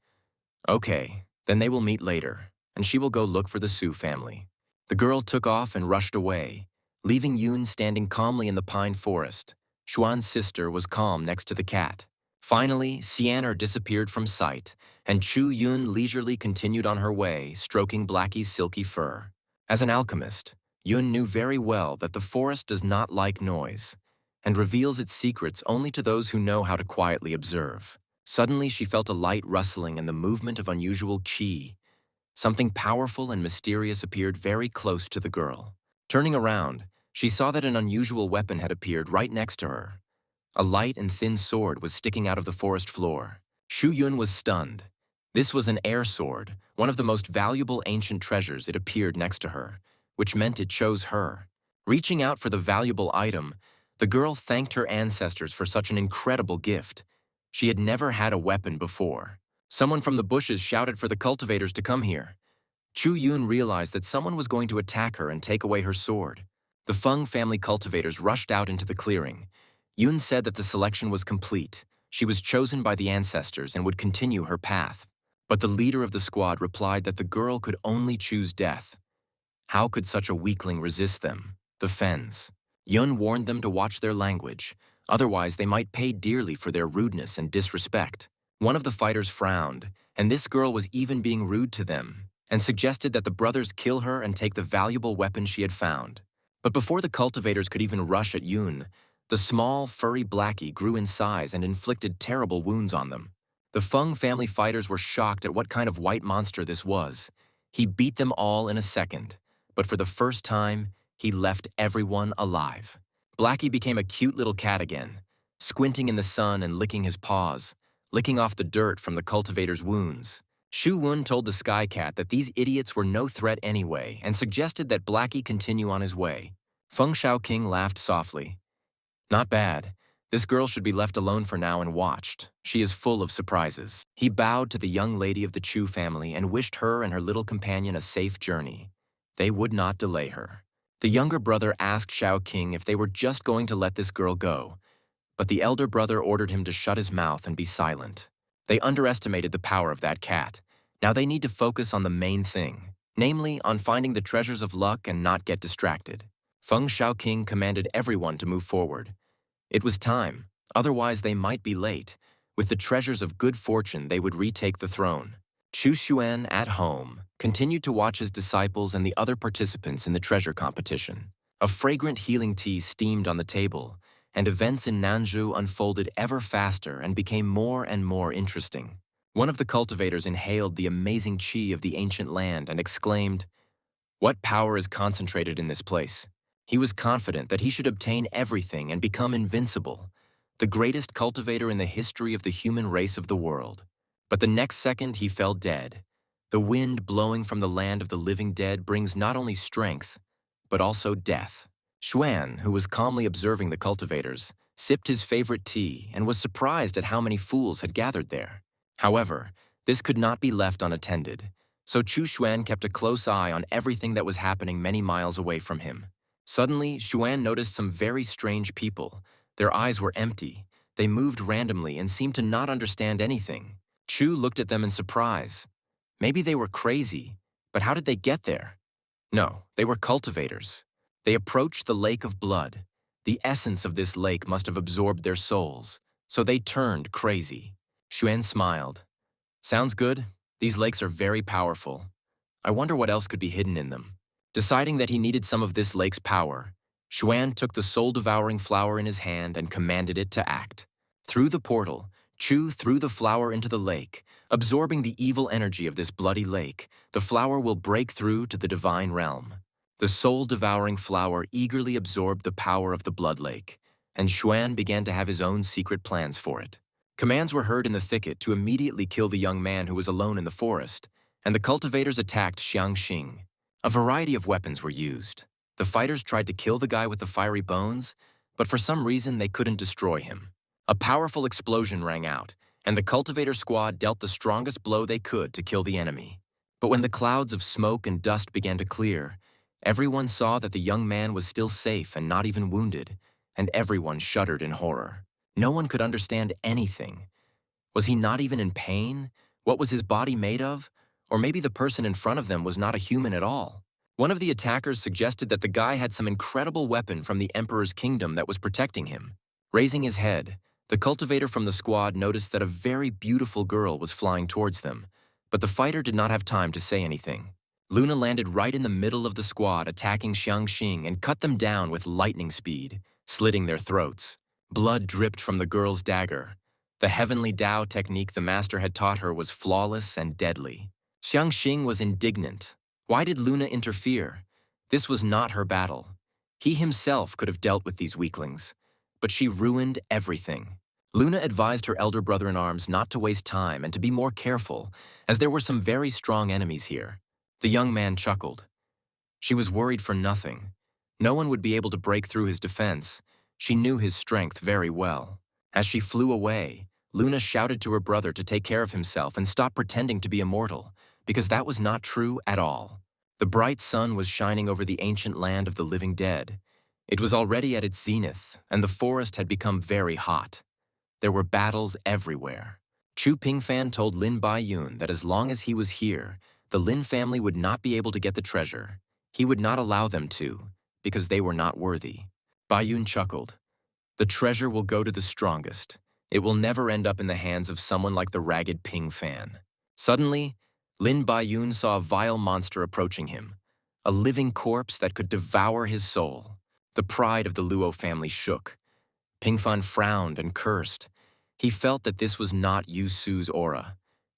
"Okay, then they will meet later, and she will go look for the Su family." The girl took off and rushed away, leaving Yun standing calmly in the pine forest. Xuan's sister was calm next to the cat. Finally, Xian'er disappeared from sight, and Chu Yun leisurely continued on her way, stroking Blackie's silky fur. As an alchemist, Yun knew very well that the forest does not like noise, and reveals its secrets only to those who know how to quietly observe. Suddenly, she felt a light rustling and the movement of unusual qi. Something powerful and mysterious appeared very close to the girl. Turning around, she saw that an unusual weapon had appeared right next to her. A light and thin sword was sticking out of the forest floor. Shu Yun was stunned. This was an air sword, one of the most valuable ancient treasures. It appeared next to her, which meant it chose her. Reaching out for the valuable item, the girl thanked her ancestors for such an incredible gift. She had never had a weapon before. Someone from the bushes shouted for the cultivators to come here. Chu Yun realized that someone was going to attack her and take away her sword. The Feng family cultivators rushed out into the clearing. Yun said that the selection was complete. She was chosen by the ancestors and would continue her path. But the leader of the squad replied that the girl could only choose death. How could such a weakling resist them, the Fens? Yun warned them to watch their language, otherwise they might pay dearly for their rudeness and disrespect. One of the fighters frowned, and this girl was even being rude to them, and suggested that the brothers kill her and take the valuable weapon she had found. But before the cultivators could even rush at Yun, the small, furry Blackie grew in size and inflicted terrible wounds on them. The Feng family fighters were shocked at what kind of white monster this was. He beat them all in a second, but for the first time, he left everyone alive. Blackie became a cute little cat again, squinting in the sun and licking his paws, licking off the dirt from the cultivators' wounds. Shu Wen told the Sky Cat that these idiots were no threat anyway and suggested that Blackie continue on his way. Feng Xiaoqing laughed softly. "Not bad. This girl should be left alone for now and watched. She is full of surprises." He bowed to the young lady of the Chu family and wished her and her little companion a safe journey. They would not delay her. The younger brother asked Xiaoqing if they were just going to let this girl go, but the elder brother ordered him to shut his mouth and be silent. They underestimated the power of that cat. Now they need to focus on the main thing, namely on finding the treasures of luck and not get distracted. Feng Xiaoqing commanded everyone to move forward. It was time, otherwise they might be late. With the treasures of good fortune, they would retake the throne. Chu Xuan, at home, continued to watch his disciples and the other participants in the treasure competition. A fragrant healing tea steamed on the table, and events in Nanzhou unfolded ever faster and became more and more interesting. One of the cultivators inhaled the amazing qi of the ancient land and exclaimed, "What power is concentrated in this place?" He was confident that he should obtain everything and become invincible, the greatest cultivator in the history of the human race of the world. But the next second he fell dead. The wind blowing from the land of the living dead brings not only strength, but also death. Xuan, who was calmly observing the cultivators, sipped his favorite tea and was surprised at how many fools had gathered there. However, this could not be left unattended, so Chu Xuan kept a close eye on everything that was happening many miles away from him. Suddenly, Xuan noticed some very strange people. Their eyes were empty. They moved randomly and seemed to not understand anything. Chu looked at them in surprise. Maybe they were crazy, but how did they get there? No, they were cultivators. They approached the lake of blood. The essence of this lake must have absorbed their souls, so they turned crazy. Xuan smiled. Sounds good. These lakes are very powerful. I wonder what else could be hidden in them. Deciding that he needed some of this lake's power, Xuan took the soul-devouring flower in his hand and commanded it to act. Through the portal, Chu threw the flower into the lake. Absorbing the evil energy of this bloody lake, the flower will break through to the divine realm. The soul-devouring flower eagerly absorbed the power of the blood lake, and Xuan began to have his own secret plans for it. Commands were heard in the thicket to immediately kill the young man who was alone in the forest, and the cultivators attacked Xiangxing. A variety of weapons were used. The fighters tried to kill the guy with the fiery bones, but for some reason they couldn't destroy him. A powerful explosion rang out, and the cultivator squad dealt the strongest blow they could to kill the enemy. But when the clouds of smoke and dust began to clear, everyone saw that the young man was still safe and not even wounded, and everyone shuddered in horror. No one could understand anything. Was he not even in pain? What was his body made of? Or maybe the person in front of them was not a human at all. One of the attackers suggested that the guy had some incredible weapon from the Emperor's kingdom that was protecting him. Raising his head, the cultivator from the squad noticed that a very beautiful girl was flying towards them, but the fighter did not have time to say anything. Luna landed right in the middle of the squad, attacking Xiangxing and cut them down with lightning speed, slitting their throats. Blood dripped from the girl's dagger. The heavenly Dao technique the master had taught her was flawless and deadly. Xiangxing was indignant. Why did Luna interfere? This was not her battle. He himself could have dealt with these weaklings, but she ruined everything. Luna advised her elder brother-in-arms not to waste time and to be more careful, as there were some very strong enemies here. The young man chuckled. She was worried for nothing. No one would be able to break through his defense. She knew his strength very well. As she flew away, Luna shouted to her brother to take care of himself and stop pretending to be immortal, because that was not true at all. The bright sun was shining over the ancient land of the living dead. It was already at its zenith, and the forest had become very hot. There were battles everywhere. Chu Pingfan told Lin Baiyun that as long as he was here, the Lin family would not be able to get the treasure. He would not allow them to, because they were not worthy. Baiyun chuckled. The treasure will go to the strongest. It will never end up in the hands of someone like the ragged Pingfan. Suddenly, Lin Baiyun saw a vile monster approaching him, a living corpse that could devour his soul. The pride of the Luo family shook. Pingfan frowned and cursed. He felt that this was not Yu Su's aura.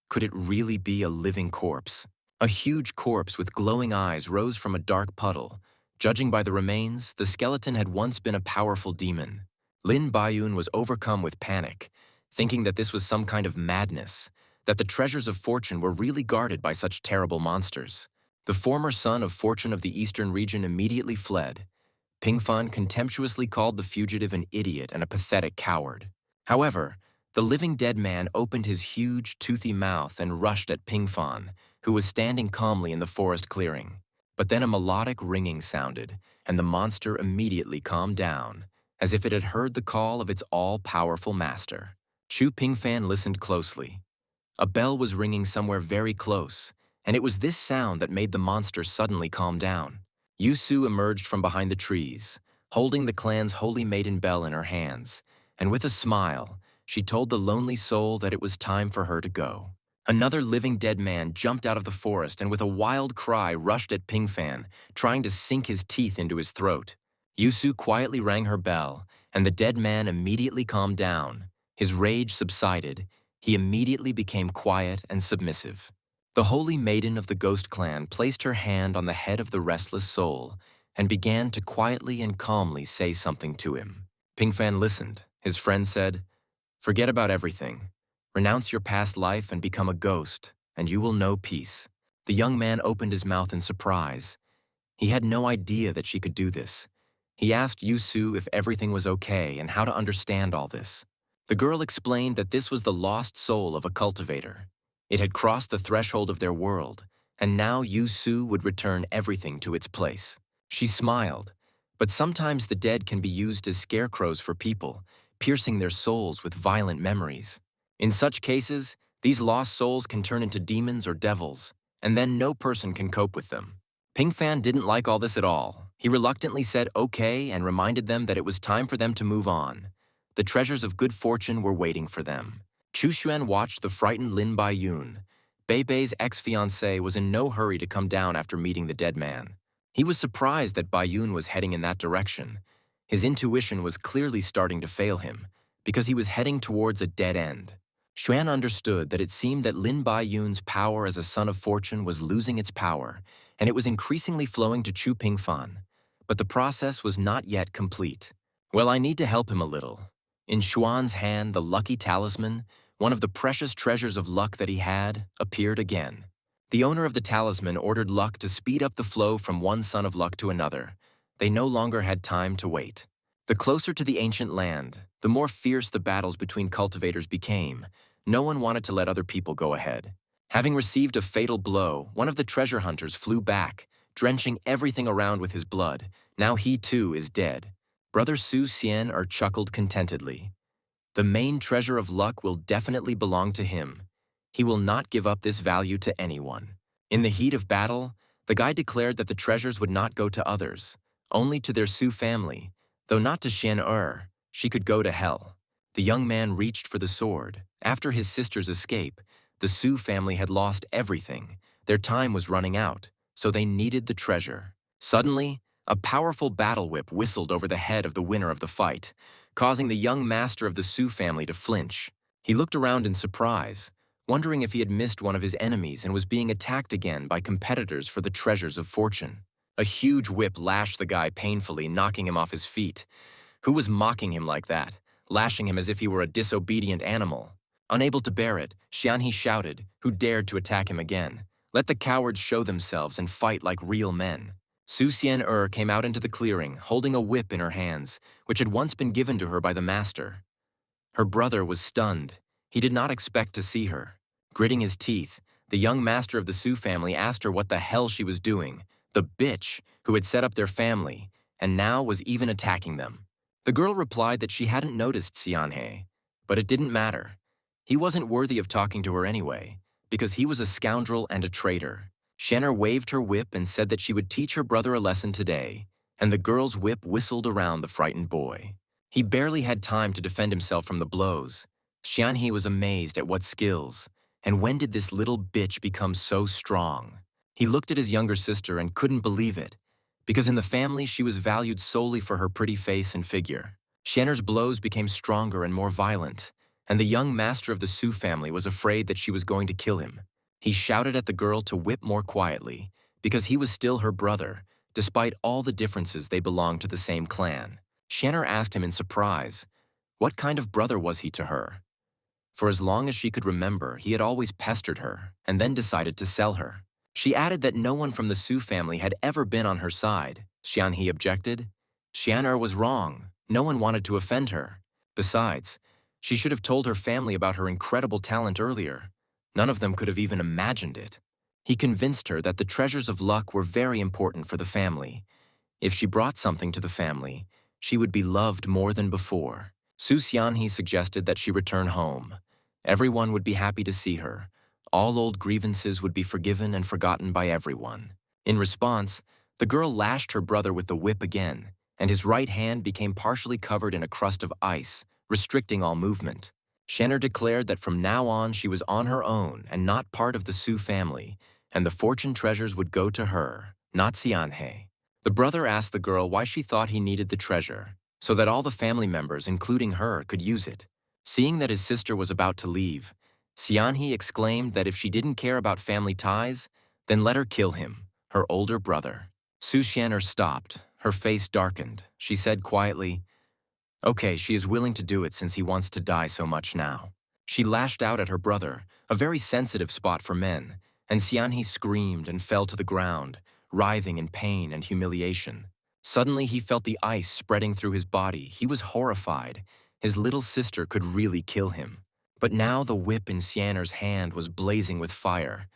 Could it really be a living corpse? A huge corpse with glowing eyes rose from a dark puddle. Judging by the remains, the skeleton had once been a powerful demon. Lin Baiyun was overcome with panic, thinking that this was some kind of madness, that the treasures of fortune were really guarded by such terrible monsters. The former son of fortune of the eastern region immediately fled. Pingfan contemptuously called the fugitive an idiot and a pathetic coward. However, the living dead man opened his huge, toothy mouth and rushed at Pingfan, who was standing calmly in the forest clearing. But then a melodic ringing sounded, and the monster immediately calmed down, as if it had heard the call of its all-powerful master. Chu Pingfan listened closely. A bell was ringing somewhere very close, and it was this sound that made the monster suddenly calm down. Yu Su emerged from behind the trees, holding the clan's holy maiden bell in her hands, and with a smile, she told the lonely soul that it was time for her to go. Another living dead man jumped out of the forest and with a wild cry rushed at Pingfan, trying to sink his teeth into his throat. Yu Su quietly rang her bell, and the dead man immediately calmed down. His rage subsided. He immediately became quiet and submissive. The holy maiden of the ghost clan placed her hand on the head of the restless soul and began to quietly and calmly say something to him. Pingfan listened. His friend said, "Forget about everything. Renounce your past life and become a ghost, and you will know peace." The young man opened his mouth in surprise. He had no idea that she could do this. He asked Yu Su if everything was okay and how to understand all this. The girl explained that this was the lost soul of a cultivator. It had crossed the threshold of their world, and now Yu Su would return everything to its place. She smiled, But sometimes the dead can be used as scarecrows for people, piercing their souls with violent memories. In such cases, these lost souls can turn into demons or devils, and then no person can cope with them. Pingfan didn't like all this at all. He reluctantly said okay and reminded them that it was time for them to move on. The treasures of good fortune were waiting for them. Chu Xuan watched the frightened Lin Baiyun. Beibei's ex-fiancée was in no hurry to come down after meeting the dead man. He was surprised that Baiyun was heading in that direction. His intuition was clearly starting to fail him, because he was heading towards a dead end. Xuan understood that it seemed that Lin Baiyun's power as a son of fortune was losing its power, and it was increasingly flowing to Chu Pingfan. But the process was not yet complete. Well, I need to help him a little. In Xuan's hand, the lucky talisman, one of the precious treasures of luck that he had, appeared again. The owner of the talisman ordered luck to speed up the flow from one son of luck to another. They no longer had time to wait. The closer to the ancient land, the more fierce the battles between cultivators became. No one wanted to let other people go ahead. Having received a fatal blow, one of the treasure hunters flew back, drenching everything around with his blood. Now he too is dead. Brother Su Xian chuckled contentedly. The main treasure of luck will definitely belong to him. He will not give up this value to anyone. In the heat of battle, the guy declared that the treasures would not go to others, only to their Su family, though not to Xian. She could go to hell. The young man reached for the sword. After his sister's escape, the Su family had lost everything. Their time was running out, so they needed the treasure. Suddenly, a powerful battle whip whistled over the head of the winner of the fight, causing the young master of the Su family to flinch. He looked around in surprise, wondering if he had missed one of his enemies and was being attacked again by competitors for the treasures of fortune. A huge whip lashed the guy painfully, knocking him off his feet. Who was mocking him like that, lashing him as if he were a disobedient animal? Unable to bear it, Xianhe shouted, who dared to attack him again. Let the cowards show themselves and fight like real men. Su Xian came out into the clearing, holding a whip in her hands, which had once been given to her by the master. Her brother was stunned. He did not expect to see her. Gritting his teeth, the young master of the Su family asked her what the hell she was doing, the bitch who had set up their family, and now was even attacking them. The girl replied that she hadn't noticed Xianhe, but it didn't matter. He wasn't worthy of talking to her anyway, because he was a scoundrel and a traitor. Xian'er waved her whip and said that she would teach her brother a lesson today, and the girl's whip whistled around the frightened boy. He barely had time to defend himself from the blows. Xianhe was amazed at what skills, and when did this little bitch become so strong? He looked at his younger sister and couldn't believe it, because in the family she was valued solely for her pretty face and figure. Xian'er's blows became stronger and more violent, and the young master of the Su family was afraid that she was going to kill him. He shouted at the girl to whip more quietly, because he was still her brother, despite all the differences they belonged to the same clan. Xian'er asked him in surprise, what kind of brother was he to her? For as long as she could remember, he had always pestered her, and then decided to sell her. She added that no one from the Su family had ever been on her side. Xianhe objected. Xian'er was wrong. No one wanted to offend her. Besides, she should have told her family about her incredible talent earlier. None of them could have even imagined it. He convinced her that the treasures of luck were very important for the family. If she brought something to the family, she would be loved more than before. Su Xianhe suggested that she return home. Everyone would be happy to see her. All old grievances would be forgiven and forgotten by everyone. In response, the girl lashed her brother with the whip again, and his right hand became partially covered in a crust of ice, restricting all movement. Xian'er declared that from now on she was on her own and not part of the Su family, and the fortune treasures would go to her, not Xianhe. The brother asked the girl why she thought he needed the treasure, so that all the family members, including her, could use it. Seeing that his sister was about to leave, Xianhe exclaimed that if she didn't care about family ties, then let her kill him, her older brother. Su Xian'er stopped. Her face darkened. She said quietly, okay, she is willing to do it since he wants to die so much now. She lashed out at her brother, a very sensitive spot for men, and Xianhe screamed and fell to the ground, writhing in pain and humiliation. Suddenly he felt the ice spreading through his body. He was horrified. His little sister could really kill him. But now the whip in Xian'er's hand was blazing with fire,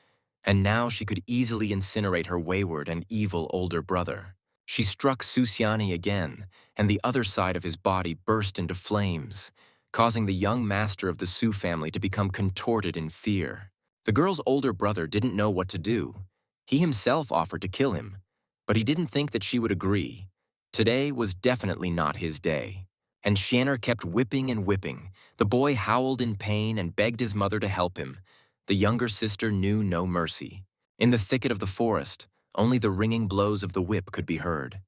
and now she could easily incinerate her wayward and evil older brother. She struck Susiani again, and the other side of his body burst into flames, causing the young master of the Su family to become contorted in fear. The girl's older brother didn't know what to do. He himself offered to kill him, but he didn't think that she would agree. Today was definitely not his day. And Shanner kept whipping and whipping. The boy howled in pain and begged his mother to help him. The younger sister knew no mercy. In the thicket of the forest, only the ringing blows of the whip could be heard.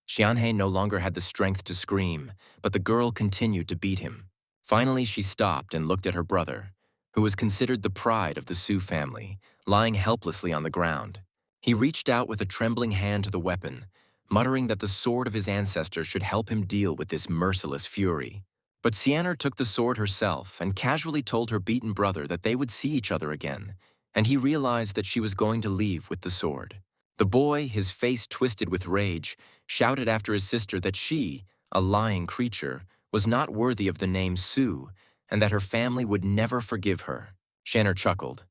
Xianhe no longer had the strength to scream, but the girl continued to beat him. Finally, she stopped and looked at her brother, who was considered the pride of the Su family, lying helplessly on the ground. He reached out with a trembling hand to the weapon, muttering that the sword of his ancestors should help him deal with this merciless fury. But Sienner took the sword herself and casually told her beaten brother that they would see each other again, and he realized that she was going to leave with the sword. The boy, his face twisted with rage, shouted after his sister that she, a lying creature, was not worthy of the name Su, and that her family would never forgive her. Shanner chuckled.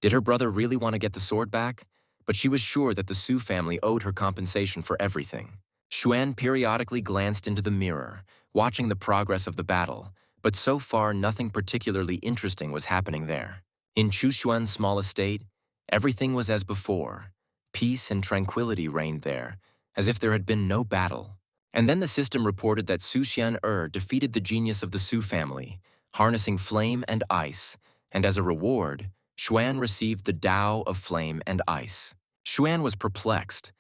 Did her brother really want to get the sword back? But she was sure that the Su family owed her compensation for everything. Xuan periodically glanced into the mirror, watching the progress of the battle, but so far nothing particularly interesting was happening there. In Chushuan's small estate, everything was as before. Peace and tranquility reigned there, as if there had been no battle. And then the system reported that Su Xian defeated the genius of the Su family, harnessing flame and ice, and as a reward, Xuan received the Tao of flame and ice. Xuan was perplexed.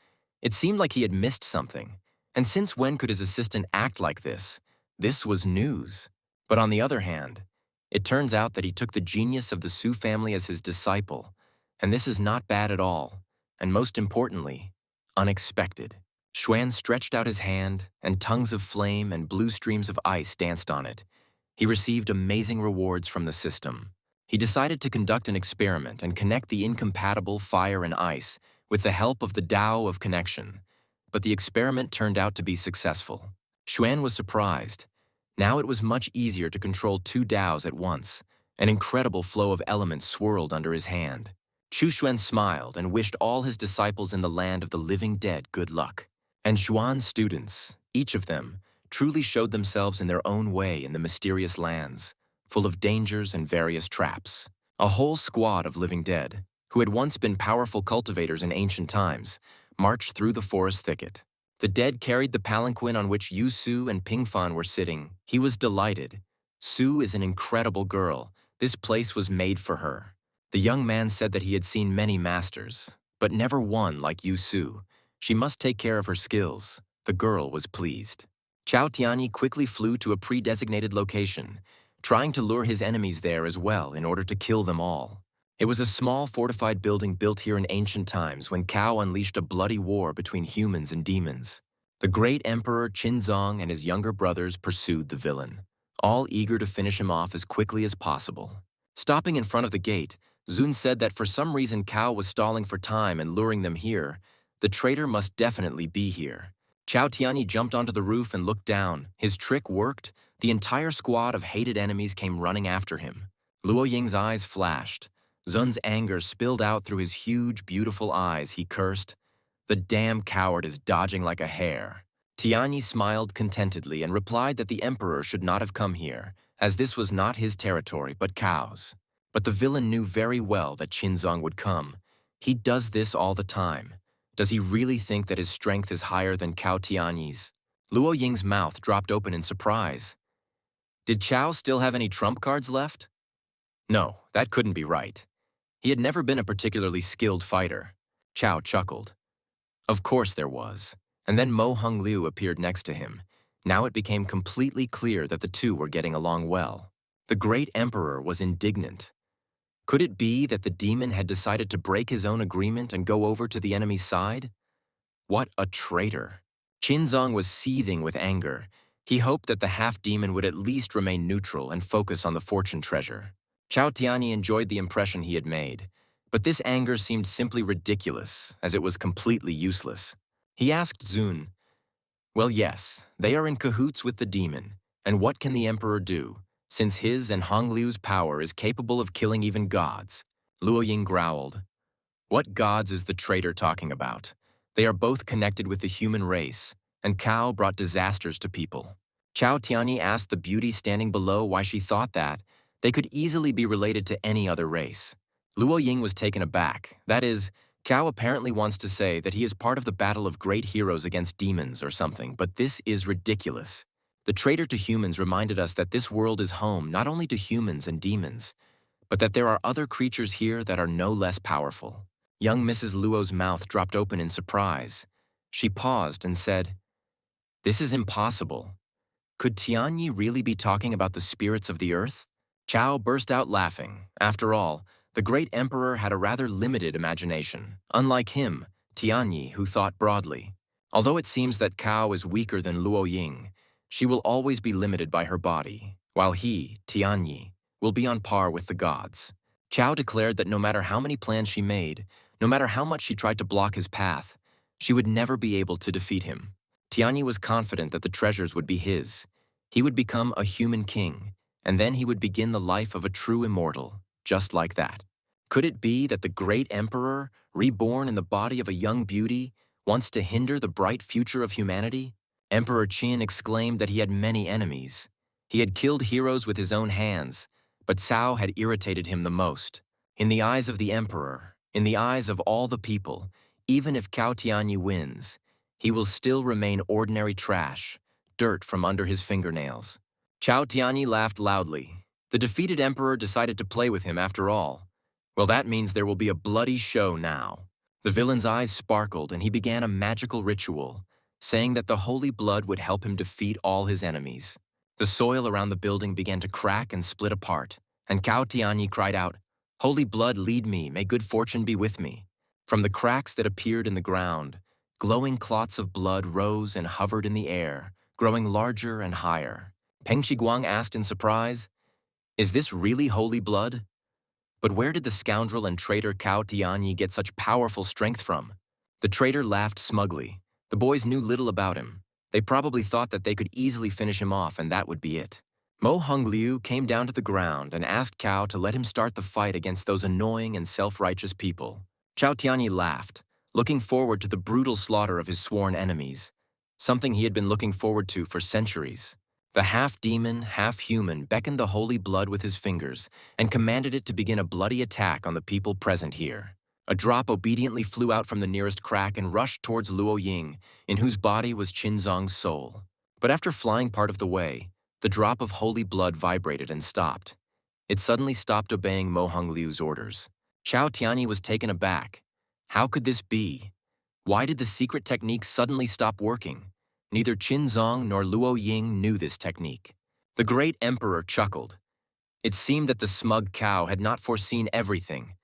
It seemed like he had missed something, and since when could his assistant act like this? This was news. But on the other hand, it turns out that he took the genius of the Su family as his disciple, and this is not bad at all, and most importantly, unexpected. Xuan stretched out his hand, and tongues of flame and blue streams of ice danced on it. He received amazing rewards from the system. He decided to conduct an experiment and connect the incompatible fire and ice with the help of the Tao of connection, but the experiment turned out to be successful. Xuan was surprised. Now it was much easier to control two Taos at once. An incredible flow of elements swirled under his hand. Chu Xuan smiled and wished all his disciples in the land of the living dead good luck. And Xuan's students, each of them, truly showed themselves in their own way in the mysterious lands, full of dangers and various traps. A whole squad of living dead, who had once been powerful cultivators in ancient times, marched through the forest thicket. The dead carried the palanquin on which Yu Su and Ping Fan were sitting. He was delighted. Su is an incredible girl. This place was made for her. The young man said that he had seen many masters, but never one like Yu Su. She must take care of her skills. The girl was pleased. Chao Tianyi quickly flew to a pre-designated location, trying to lure his enemies there as well in order to kill them all. It was a small fortified building built here in ancient times when Cao unleashed a bloody war between humans and demons. The great emperor Qinzong and his younger brothers pursued the villain, all eager to finish him off as quickly as possible. Stopping in front of the gate, Zun said that for some reason Cao was stalling for time and luring them here. The traitor must definitely be here. Chao Tianyi jumped onto the roof and looked down. His trick worked. The entire squad of hated enemies came running after him. Luo Ying's eyes flashed. Zun's anger spilled out through his huge, beautiful eyes. He cursed, "The damn coward is dodging like a hare." Tianyi smiled contentedly and replied that the emperor should not have come here, as this was not his territory but Cao's. But the villain knew very well that Qinzong would come. He does this all the time. Does he really think that his strength is higher than Cao Tianyi's? Luo Ying's mouth dropped open in surprise. Did Chao still have any trump cards left? No, that couldn't be right. He had never been a particularly skilled fighter. Chao chuckled. Of course there was. And then Mo Hongliu appeared next to him. Now it became completely clear that the two were getting along well. The great emperor was indignant. Could it be that the demon had decided to break his own agreement and go over to the enemy's side? What a traitor. Qinzong was seething with anger. He hoped that the half-demon would at least remain neutral and focus on the fortune treasure. Chao Tianyi enjoyed the impression he had made, but this anger seemed simply ridiculous, as it was completely useless. He asked Zun, "Well, yes, they are in cahoots with the demon, and what can the emperor do, since his and Hongliu's power is capable of killing even gods?" Luo Ying growled, "What gods is the traitor talking about? They are both connected with the human race, and Cao brought disasters to people. Chao Tianyi asked the beauty standing below why she thought that they could easily be related to any other race. Luo Ying was taken aback. That is, Cao apparently wants to say that he is part of the battle of great heroes against demons or something, but this is ridiculous. The traitor to humans reminded us that this world is home not only to humans and demons, but that there are other creatures here that are no less powerful. Young Mrs. Luo's mouth dropped open in surprise. She paused and said, "This is impossible. Could Tianyi really be talking about the spirits of the earth?" Chao burst out laughing. After all, the great emperor had a rather limited imagination. Unlike him, Tianyi, who thought broadly. Although it seems that Cao is weaker than Luo Ying, she will always be limited by her body, while he, Tianyi, will be on par with the gods. Chao declared that no matter how many plans she made, no matter how much she tried to block his path, she would never be able to defeat him. Tianyi was confident that the treasures would be his. He would become a human king, and then he would begin the life of a true immortal, just like that. Could it be that the great emperor, reborn in the body of a young beauty, wants to hinder the bright future of humanity? Emperor Qin exclaimed that he had many enemies. He had killed heroes with his own hands, but Cao had irritated him the most. In the eyes of the emperor, in the eyes of all the people, even if Cao Tianyi wins, he will still remain ordinary trash, dirt from under his fingernails. Cao Tianyi laughed loudly. The defeated emperor decided to play with him after all. Well, that means there will be a bloody show now. The villain's eyes sparkled and he began a magical ritual, saying that the holy blood would help him defeat all his enemies. The soil around the building began to crack and split apart, and Cao Tianyi cried out, "Holy blood, lead me, may good fortune be with me." From the cracks that appeared in the ground, glowing clots of blood rose and hovered in the air, growing larger and higher. Peng Qiguang asked in surprise, "Is this really holy blood?" But where did the scoundrel and traitor Cao Tianyi get such powerful strength from? The traitor laughed smugly. The boys knew little about him. They probably thought that they could easily finish him off and that would be it. Mo Hongliu came down to the ground and asked Cao to let him start the fight against those annoying and self-righteous people. Cao Tianyi laughed, looking forward to the brutal slaughter of his sworn enemies, something he had been looking forward to for centuries. The half-demon, half-human beckoned the holy blood with his fingers and commanded it to begin a bloody attack on the people present here. A drop obediently flew out from the nearest crack and rushed towards Luo Ying, in whose body was Qinzong's soul. But after flying part of the way, the drop of holy blood vibrated and stopped. It suddenly stopped obeying Mo Hongliu's orders. Cao Tianyi was taken aback. How could this be? Why did the secret technique suddenly stop working? Neither Qinzong nor Luo Ying knew this technique. The great emperor chuckled. It seemed that the smug Cao had not foreseen everything.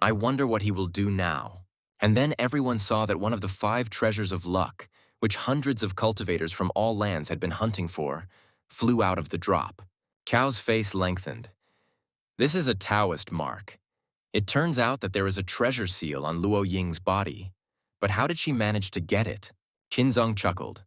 I wonder what he will do now. And then everyone saw that one of the 5 treasures of luck, which hundreds of cultivators from all lands had been hunting for, flew out of the drop. Cao's face lengthened. This is a Taoist mark. It turns out that there is a treasure seal on Luo Ying's body. But how did she manage to get it? Qinzong chuckled.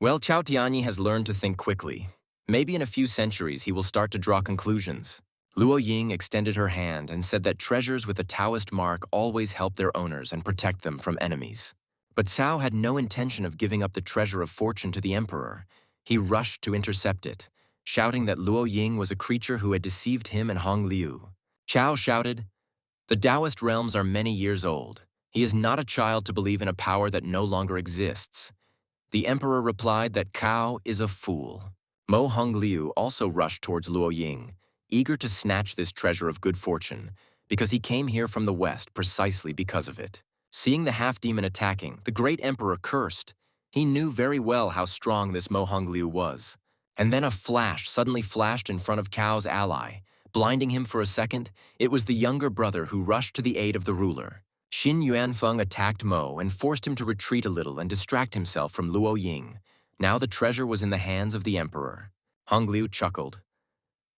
Well, Cao Tianyi has learned to think quickly. Maybe in a few centuries he will start to draw conclusions. Luo Ying extended her hand and said that treasures with a Taoist mark always help their owners and protect them from enemies. But Cao had no intention of giving up the treasure of fortune to the emperor. He rushed to intercept it, shouting that Luo Ying was a creature who had deceived him and Hong Liu. Cao shouted, "The Taoist realms are many years old. He is not a child to believe in a power that no longer exists." The emperor replied that Cao is a fool. Mo Hongliu also rushed towards Luo Ying, eager to snatch this treasure of good fortune, because he came here from the west precisely because of it. Seeing the half-demon attacking, the great emperor cursed. He knew very well how strong this Mo Hongliu was. And then a flash suddenly flashed in front of Cao's ally. Blinding him for a second, it was the younger brother who rushed to the aid of the ruler. Xin Yuanfeng attacked Mo and forced him to retreat a little and distract himself from Luo Ying. Now the treasure was in the hands of the emperor. Hong Liu chuckled.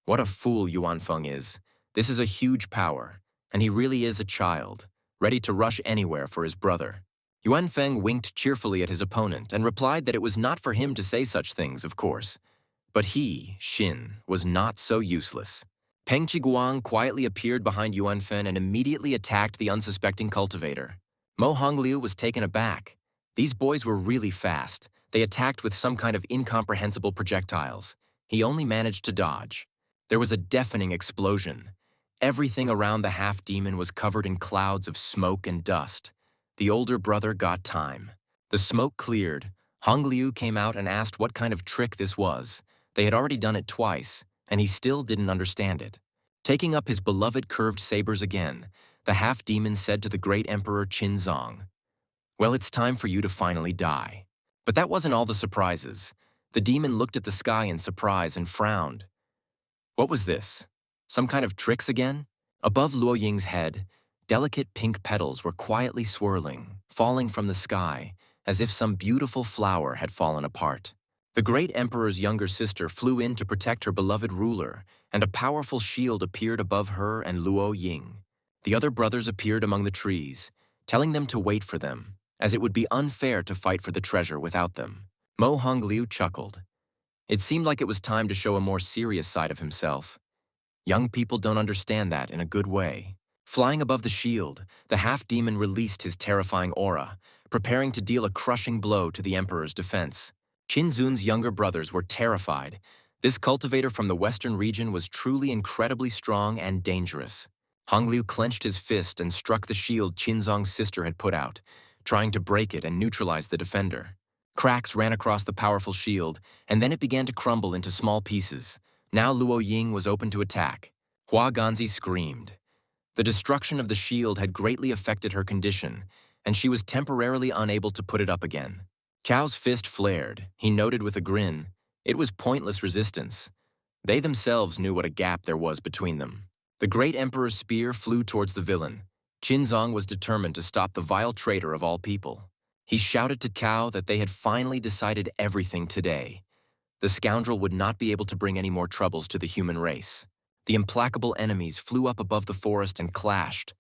What a fool Yuanfeng is. This is a huge power, and he really is a child, ready to rush anywhere for his brother. Yuanfeng winked cheerfully at his opponent and replied that it was not for him to say such things, of course. But he, Xin, was not so useless. Peng Qiguang quietly appeared behind Yuanfeng and immediately attacked the unsuspecting cultivator. Mo Hongliu was taken aback. These boys were really fast. They attacked with some kind of incomprehensible projectiles. He only managed to dodge. There was a deafening explosion. Everything around the half-demon was covered in clouds of smoke and dust. The older brother got time. The smoke cleared. Hong Liu came out and asked what kind of trick this was. They had already done it twice, and he still didn't understand it. Taking up his beloved curved sabers again, the half-demon said to the great emperor Qinzong, "Well, it's time for you to finally die." But that wasn't all the surprises. The demon looked at the sky in surprise and frowned. What was this? Some kind of tricks again? Above Luo Ying's head, delicate pink petals were quietly swirling, falling from the sky, as if some beautiful flower had fallen apart. The great emperor's younger sister flew in to protect her beloved ruler, and a powerful shield appeared above her and Luo Ying. The other brothers appeared among the trees, telling them to wait for them, as it would be unfair to fight for the treasure without them. Mo Hongliu chuckled. It seemed like it was time to show a more serious side of himself. Young people don't understand that in a good way. Flying above the shield, the half-demon released his terrifying aura, preparing to deal a crushing blow to the emperor's defense. Qinzun's younger brothers were terrified. This cultivator from the western region was truly incredibly strong and dangerous. Hongliu clenched his fist and struck the shield Qinzong's sister had put out, trying to break it and neutralize the defender. Cracks ran across the powerful shield, and then it began to crumble into small pieces. Now Luo Ying was open to attack. Hua Ganzi screamed. The destruction of the shield had greatly affected her condition, and she was temporarily unable to put it up again. Chao's fist flared. He noted with a grin. It was pointless resistance. They themselves knew what a gap there was between them. The great emperor's spear flew towards the villain. Qinzong was determined to stop the vile traitor of all people. He shouted to Cao that they had finally decided everything today. The scoundrel would not be able to bring any more troubles to the human race. The implacable enemies flew up above the forest and clashed,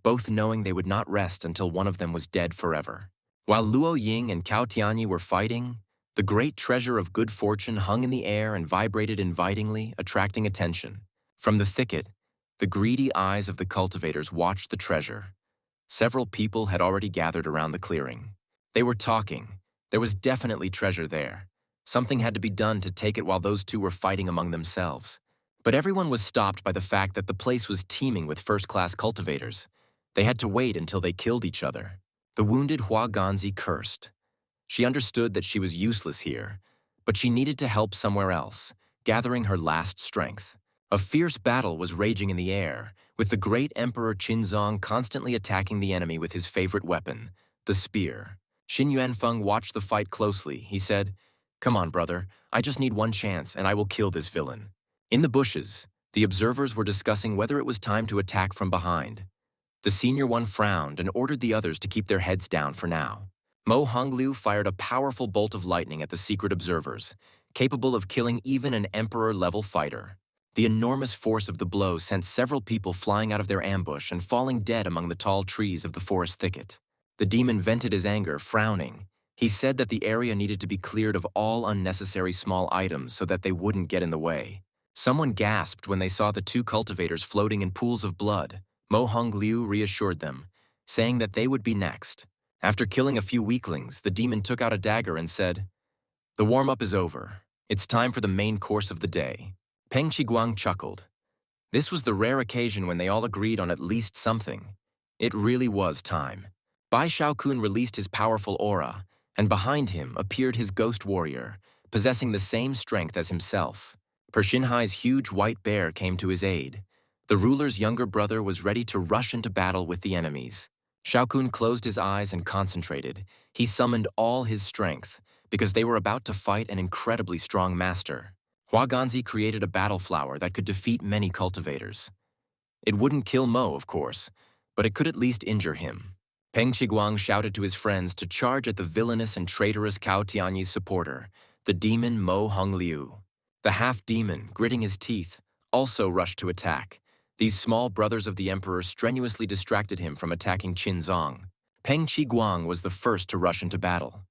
both knowing they would not rest until one of them was dead forever. While Luo Ying and Cao Tianyi were fighting, the great treasure of good fortune hung in the air and vibrated invitingly, attracting attention. From the thicket, the greedy eyes of the cultivators watched the treasure. Several people had already gathered around the clearing. They were talking. There was definitely treasure there. Something had to be done to take it while those two were fighting among themselves. But everyone was stopped by the fact that the place was teeming with first-class cultivators. They had to wait until they killed each other. The wounded Hua Ganzi cursed. She understood that she was useless here, but she needed to help somewhere else, gathering her last strength. A fierce battle was raging in the air, with the great Emperor Qinzong constantly attacking the enemy with his favorite weapon, the spear. Xin Yuanfeng watched the fight closely. He said, "Come on, brother, I just need one chance and I will kill this villain." In the bushes, the observers were discussing whether it was time to attack from behind. The senior one frowned and ordered the others to keep their heads down for now. Mo Hongliu fired a powerful bolt of lightning at the secret observers, capable of killing even an emperor-level fighter. The enormous force of the blow sent several people flying out of their ambush and falling dead among the tall trees of the forest thicket. The demon vented his anger, frowning. He said that the area needed to be cleared of all unnecessary small items so that they wouldn't get in the way. Someone gasped when they saw the two cultivators floating in pools of blood. Mo Hongliu reassured them, saying that they would be next. After killing a few weaklings, the demon took out a dagger and said, "The warm-up is over. It's time for the main course of the day." Peng Qiguang chuckled. This was the rare occasion when they all agreed on at least something. It really was time. Bai Shaokun released his powerful aura, and behind him appeared his ghost warrior, possessing the same strength as himself. Pershinhai's huge white bear came to his aid. The ruler's younger brother was ready to rush into battle with the enemies. Shaokun closed his eyes and concentrated. He summoned all his strength, because they were about to fight an incredibly strong master. Hua Ganzi created a battle flower that could defeat many cultivators. It wouldn't kill Mo, of course, but it could at least injure him. Peng Qiguang shouted to his friends to charge at the villainous and traitorous Cao Tianyi's supporter, the demon Mo Hongliu. The half-demon, gritting his teeth, also rushed to attack. These small brothers of the emperor strenuously distracted him from attacking Qinzong. Peng Qiguang was the first to rush into battle.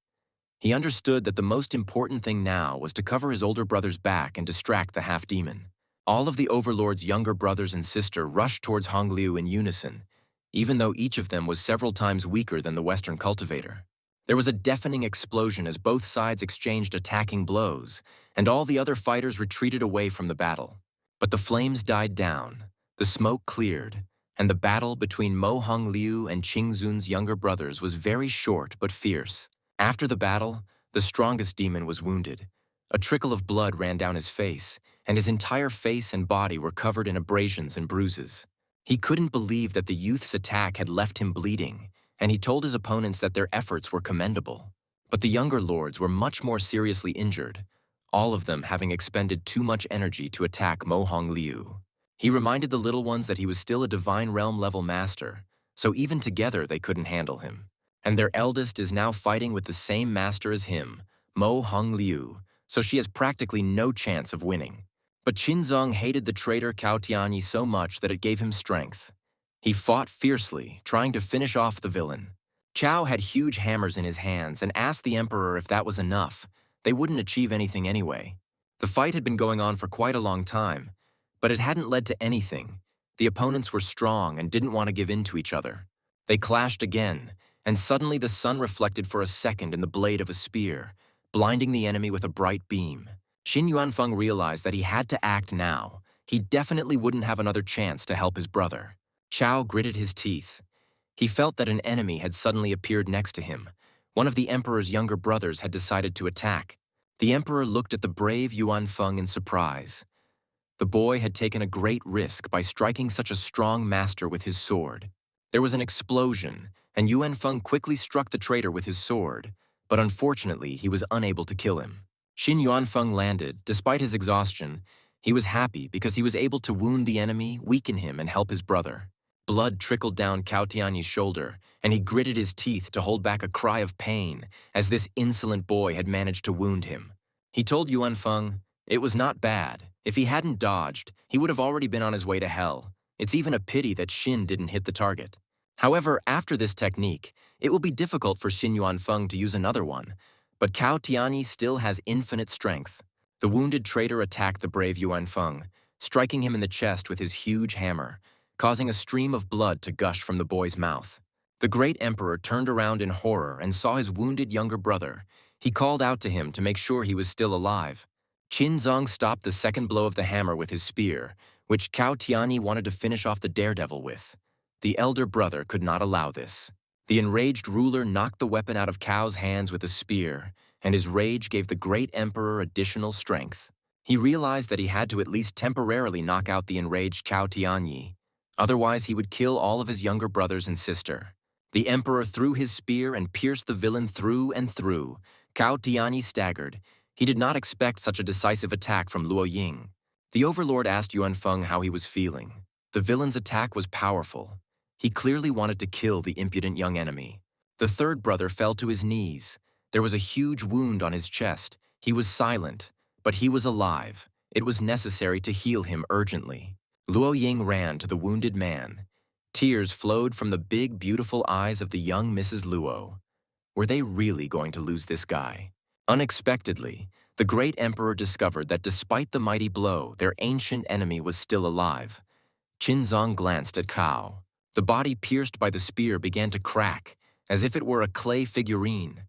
He understood that the most important thing now was to cover his older brother's back and distract the half-demon. All of the overlord's younger brothers and sister rushed towards Hongliu in unison, even though each of them was several times weaker than the Western cultivator. There was a deafening explosion as both sides exchanged attacking blows, and all the other fighters retreated away from the battle. But the flames died down, the smoke cleared, and the battle between Mo Hong Liu and Qing Zun's younger brothers was very short but fierce. After the battle, the strongest demon was wounded. A trickle of blood ran down his face, and his entire face and body were covered in abrasions and bruises. He couldn't believe that the youth's attack had left him bleeding, and he told his opponents that their efforts were commendable. But the younger lords were much more seriously injured, all of them having expended too much energy to attack Mo Hong Liu. He reminded the little ones that he was still a divine realm-level master, so even together they couldn't handle him. And their eldest is now fighting with the same master as him, Mo Hong Liu, so she has practically no chance of winning. But Qinzong hated the traitor Cao Tianyi so much that it gave him strength. He fought fiercely, trying to finish off the villain. Cao had huge hammers in his hands and asked the emperor if that was enough. They wouldn't achieve anything anyway. The fight had been going on for quite a long time, but it hadn't led to anything. The opponents were strong and didn't want to give in to each other. They clashed again, and suddenly the sun reflected for a second in the blade of a spear, blinding the enemy with a bright beam. Xin Yuanfeng realized that he had to act now. He definitely wouldn't have another chance to help his brother. Cao gritted his teeth. He felt that an enemy had suddenly appeared next to him. One of the emperor's younger brothers had decided to attack. The emperor looked at the brave Yuanfeng in surprise. The boy had taken a great risk by striking such a strong master with his sword. There was an explosion, and Yuanfeng quickly struck the traitor with his sword, but unfortunately he was unable to kill him. Xin Yuanfeng landed. Despite his exhaustion, he was happy because he was able to wound the enemy, weaken him, and help his brother. Blood trickled down Cao Tianyi's shoulder, and he gritted his teeth to hold back a cry of pain as this insolent boy had managed to wound him. He told Yuanfeng, it was not bad. If he hadn't dodged, he would have already been on his way to hell. It's even a pity that Xin didn't hit the target. However, after this technique, it will be difficult for Xin Yuanfeng to use another one, but Cao Tianyi still has infinite strength. The wounded traitor attacked the brave Yuanfeng, striking him in the chest with his huge hammer, causing a stream of blood to gush from the boy's mouth. The great emperor turned around in horror and saw his wounded younger brother. He called out to him to make sure he was still alive. Qinzong stopped the second blow of the hammer with his spear, which Cao Tianyi wanted to finish off the daredevil with. The elder brother could not allow this. The enraged ruler knocked the weapon out of Cao's hands with a spear, and his rage gave the great emperor additional strength. He realized that he had to at least temporarily knock out the enraged Cao Tianyi. Otherwise, he would kill all of his younger brothers and sister. The emperor threw his spear and pierced the villain through and through. Cao Tianyi staggered. He did not expect such a decisive attack from Luo Ying. The overlord asked Yuanfeng how he was feeling. The villain's attack was powerful. He clearly wanted to kill the impudent young enemy. The third brother fell to his knees. There was a huge wound on his chest. He was silent, but he was alive. It was necessary to heal him urgently. Luo Ying ran to the wounded man. Tears flowed from the big, beautiful eyes of the young Mrs. Luo. Were they really going to lose this guy? Unexpectedly, the great emperor discovered that despite the mighty blow, their ancient enemy was still alive. Qinzong glanced at Cao. The body pierced by the spear began to crack, as if it were a clay figurine.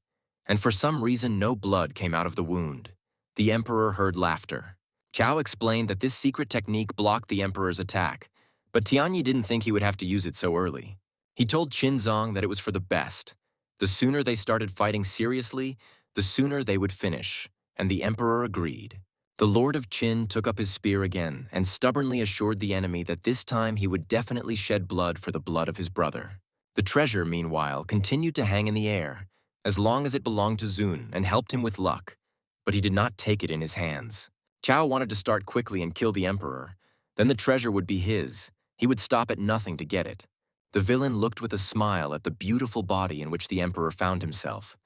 And for some reason, no blood came out of the wound. The emperor heard laughter. Cao explained that this secret technique blocked the emperor's attack, but Tianyi didn't think he would have to use it so early. He told Qinzong that it was for the best. The sooner they started fighting seriously, the sooner they would finish, and the emperor agreed. The Lord of Qin took up his spear again and stubbornly assured the enemy that this time he would definitely shed blood for the blood of his brother. The treasure, meanwhile, continued to hang in the air, as long as it belonged to Zun and helped him with luck, but he did not take it in his hands. Cao wanted to start quickly and kill the emperor. Then the treasure would be his. He would stop at nothing to get it. The villain looked with a smile at the beautiful body in which the emperor found himself.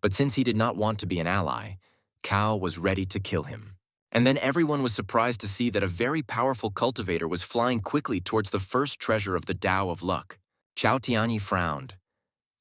But since he did not want to be an ally, Cao was ready to kill him. And then everyone was surprised to see that a very powerful cultivator was flying quickly towards the first treasure of the Tao of Luck. Cao Tianyi frowned.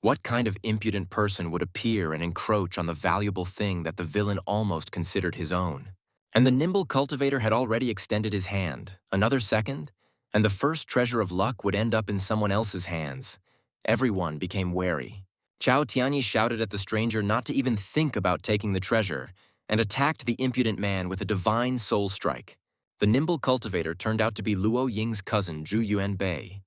What kind of impudent person would appear and encroach on the valuable thing that the villain almost considered his own? And the nimble cultivator had already extended his hand. Another second, and the first treasure of luck would end up in someone else's hands. Everyone became wary. Chao Tianyi shouted at the stranger not to even think about taking the treasure and attacked the impudent man with a divine soul strike. The nimble cultivator turned out to be Luo Ying's cousin Zhu Yuanbei.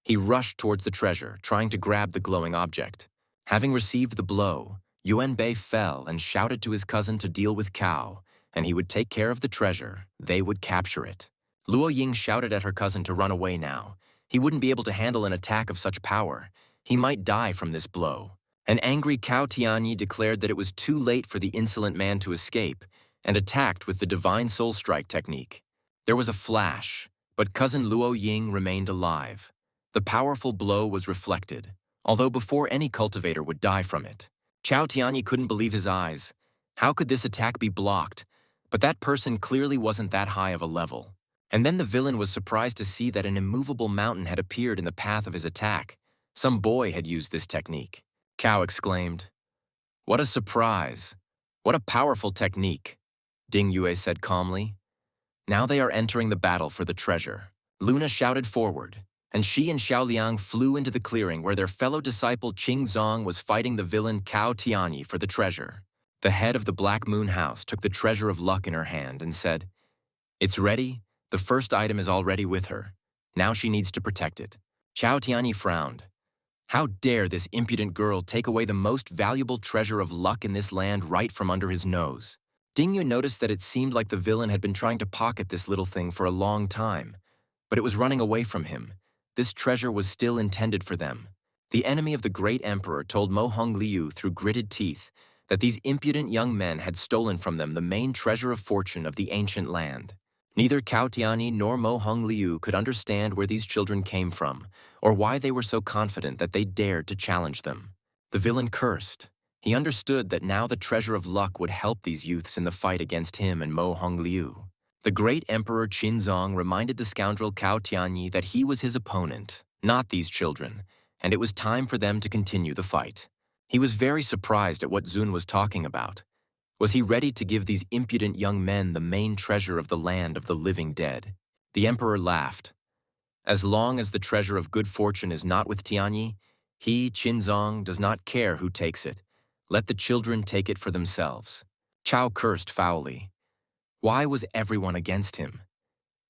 He rushed towards the treasure, trying to grab the glowing object. Having received the blow, Yuanbei fell and shouted to his cousin to deal with Cao, and he would take care of the treasure. They would capture it. Luo Ying shouted at her cousin to run away now. He wouldn't be able to handle an attack of such power. He might die from this blow. An angry Cao Tianyi declared that it was too late for the insolent man to escape and attacked with the divine soul strike technique. There was a flash, but cousin Luo Ying remained alive. The powerful blow was reflected, although before any cultivator would die from it. Cao Tianyi couldn't believe his eyes. How could this attack be blocked? But that person clearly wasn't that high of a level. And then the villain was surprised to see that an immovable mountain had appeared in the path of his attack. Some boy had used this technique. Cao exclaimed, "What a surprise! What a powerful technique," Ding Yue said calmly. Now they are entering the battle for the treasure. Luna shouted forward, and she and Xiaoliang flew into the clearing where their fellow disciple Qing Zong was fighting the villain Cao Tianyi for the treasure. The head of the Black Moon House took the treasure of luck in her hand and said, "It's ready. The first item is already with her. Now she needs to protect it." Cao Tianyi frowned. How dare this impudent girl take away the most valuable treasure of luck in this land right from under his nose? Ding Yue noticed that it seemed like the villain had been trying to pocket this little thing for a long time, but it was running away from him. This treasure was still intended for them. The enemy of the great emperor told Mo Hongliu through gritted teeth that these impudent young men had stolen from them the main treasure of fortune of the ancient land. Neither Cao Tianyi nor Mo Hongliu could understand where these children came from, or why they were so confident that they dared to challenge them. The villain cursed. He understood that now the treasure of luck would help these youths in the fight against him and Mo Hongliu. The great emperor Qinzong reminded the scoundrel Cao Tianyi that he was his opponent, not these children, and it was time for them to continue the fight. He was very surprised at what Zun was talking about. Was he ready to give these impudent young men the main treasure of the land of the living dead? The emperor laughed. As long as the treasure of good fortune is not with Tianyi, he, Qinzong, does not care who takes it. Let the children take it for themselves. Chao cursed foully. Why was everyone against him?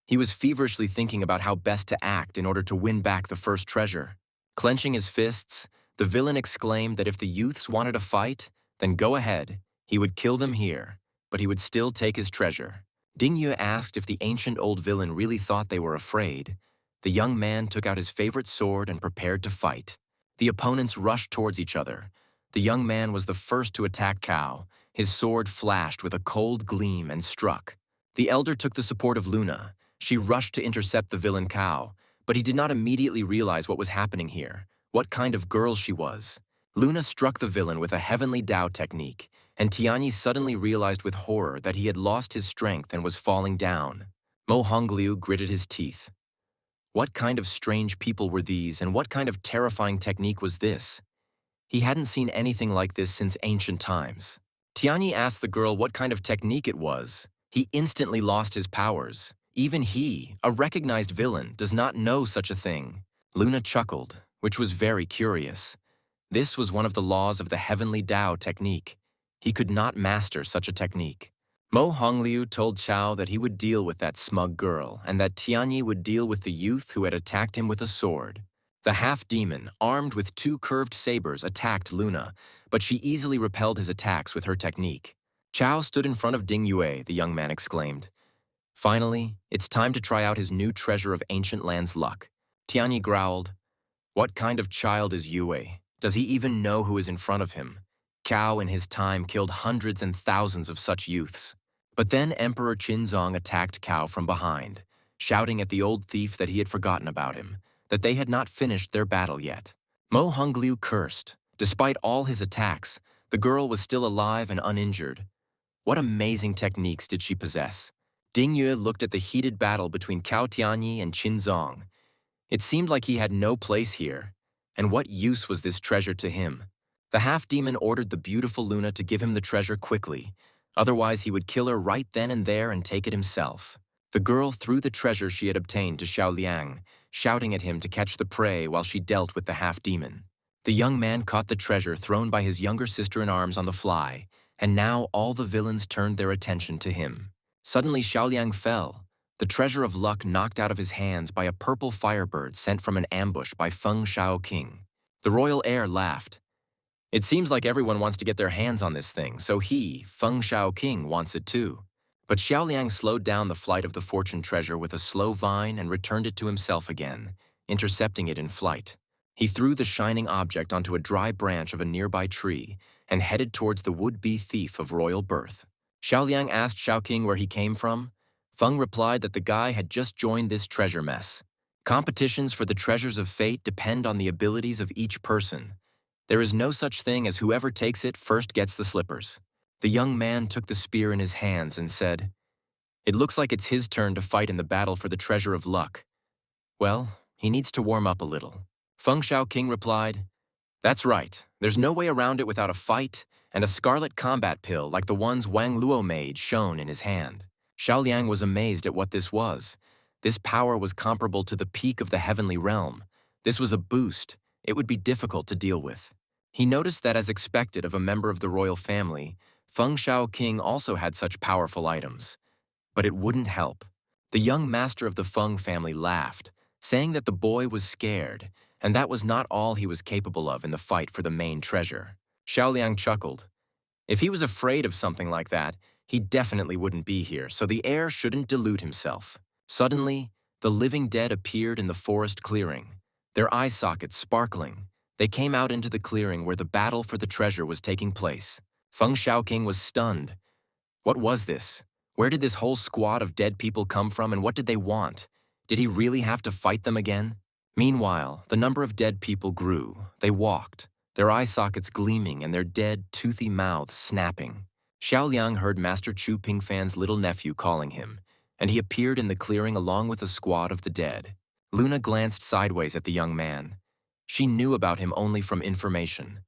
He was feverishly thinking about how best to act in order to win back the first treasure. Clenching his fists, the villain exclaimed that if the youths wanted a fight, then go ahead. He would kill them here, but he would still take his treasure. Ding Yue asked if the ancient old villain really thought they were afraid. The young man took out his favorite sword and prepared to fight. The opponents rushed towards each other. The young man was the first to attack Cao. His sword flashed with a cold gleam and struck. The elder took the support of Luna. She rushed to intercept the villain Cao, but he did not immediately realize what was happening here, what kind of girl she was. Luna struck the villain with a heavenly Dao technique, and Tianyi suddenly realized with horror that he had lost his strength and was falling down. Mo Hongliu gritted his teeth. What kind of strange people were these, and what kind of terrifying technique was this? He hadn't seen anything like this since ancient times. Tianyi asked the girl what kind of technique it was. He instantly lost his powers. Even he, a recognized villain, does not know such a thing. Luna chuckled, which was very curious. This was one of the laws of the heavenly Dao technique. He could not master such a technique. Mo Hongliu told Chao that he would deal with that smug girl and that Tianyi would deal with the youth who had attacked him with a sword. The half-demon, armed with 2 curved sabers, attacked Luna, but she easily repelled his attacks with her technique. Chao stood in front of Ding Yue, the young man exclaimed. Finally, it's time to try out his new treasure of ancient land's luck. Tianyi growled. What kind of child is Yue? Does he even know who is in front of him? Cao in his time killed hundreds and thousands of such youths. But then Emperor Qinzong attacked Cao from behind, shouting at the old thief that he had forgotten about him, that they had not finished their battle yet. Mo Hongliu cursed. Despite all his attacks, the girl was still alive and uninjured. What amazing techniques did she possess? Ding Yue looked at the heated battle between Cao Tianyi and Qinzong. It seemed like he had no place here. And what use was this treasure to him? The half-demon ordered the beautiful Luna to give him the treasure quickly. Otherwise, he would kill her right then and there and take it himself. The girl threw the treasure she had obtained to Xiaoliang, shouting at him to catch the prey while she dealt with the half-demon. The young man caught the treasure thrown by his younger sister in arms on the fly, and now all the villains turned their attention to him. Suddenly Xiaoliang fell, the treasure of luck knocked out of his hands by a purple firebird sent from an ambush by Feng Shaoqing. The royal heir laughed. It seems like everyone wants to get their hands on this thing, so he, Feng Shaoqing, wants it too. But Xiaoliang slowed down the flight of the fortune treasure with a slow vine and returned it to himself again, intercepting it in flight. He threw the shining object onto a dry branch of a nearby tree and headed towards the would-be thief of royal birth. Xiaoliang asked Shaoqing where he came from. Feng replied that the guy had just joined this treasure mess. Competitions for the treasures of fate depend on the abilities of each person. There is no such thing as whoever takes it first gets the slippers. The young man took the spear in his hands and said, "It looks like it's his turn to fight in the battle for the treasure of luck. Well, he needs to warm up a little." Feng Shaoqing replied, "That's right. There's no way around it without a fight and a scarlet combat pill like the ones Wang Luo made shone in his hand." Xiaoliang was amazed at what this was. This power was comparable to the peak of the heavenly realm. This was a boost. It would be difficult to deal with. He noticed that, as expected of a member of the royal family, Feng Shaoqing also had such powerful items. But it wouldn't help. The young master of the Feng family laughed, saying that the boy was scared, and that was not all he was capable of in the fight for the main treasure. Xiaoliang chuckled. If he was afraid of something like that, he definitely wouldn't be here, so the heir shouldn't delude himself. Suddenly, the living dead appeared in the forest clearing, their eye sockets sparkling. They came out into the clearing where the battle for the treasure was taking place. Feng Shaoqing was stunned. What was this? Where did this whole squad of dead people come from, and what did they want? Did he really have to fight them again? Meanwhile, the number of dead people grew. They walked, their eye sockets gleaming and their dead, toothy mouths snapping. Xiaoliang heard Master Chu Pingfan's little nephew calling him, and he appeared in the clearing along with a squad of the dead. Luna glanced sideways at the young man. She knew about him only from information.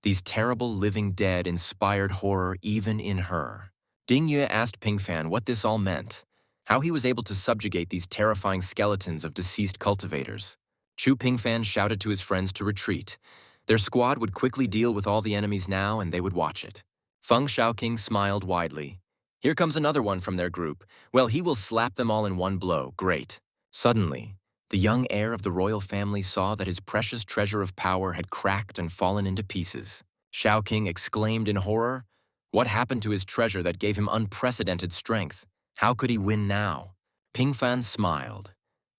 These terrible living dead inspired horror even in her. Ding Yue asked Pingfan what this all meant, how he was able to subjugate these terrifying skeletons of deceased cultivators. Chu Pingfan shouted to his friends to retreat. Their squad would quickly deal with all the enemies now, and they would watch it. Feng Shaoqing smiled widely. Here comes another one from their group. Well, he will slap them all in one blow. Great. Suddenly, the young heir of the royal family saw that his precious treasure of power had cracked and fallen into pieces. Shaoqing exclaimed in horror. What happened to his treasure that gave him unprecedented strength? How could he win now? Pingfan smiled.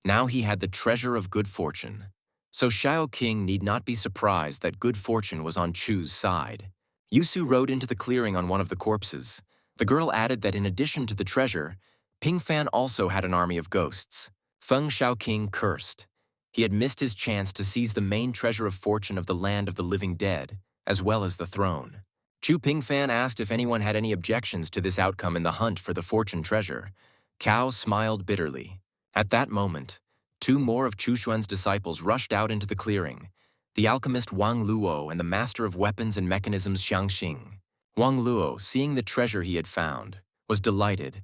Now he had the treasure of good fortune. So Shaoqing need not be surprised that good fortune was on Chu's side. Yusu rode into the clearing on one of the corpses. The girl added that in addition to the treasure, Pingfan also had an army of ghosts. Feng Shaoqing cursed. He had missed his chance to seize the main treasure of fortune of the land of the living dead, as well as the throne. Chu Pingfan asked if anyone had any objections to this outcome in the hunt for the fortune treasure. Cao smiled bitterly. At that moment, two more of Chu Xuan's disciples rushed out into the clearing, the alchemist Wang Luo and the master of weapons and mechanisms Xiang Xing. Wang Luo, seeing the treasure he had found, was delighted.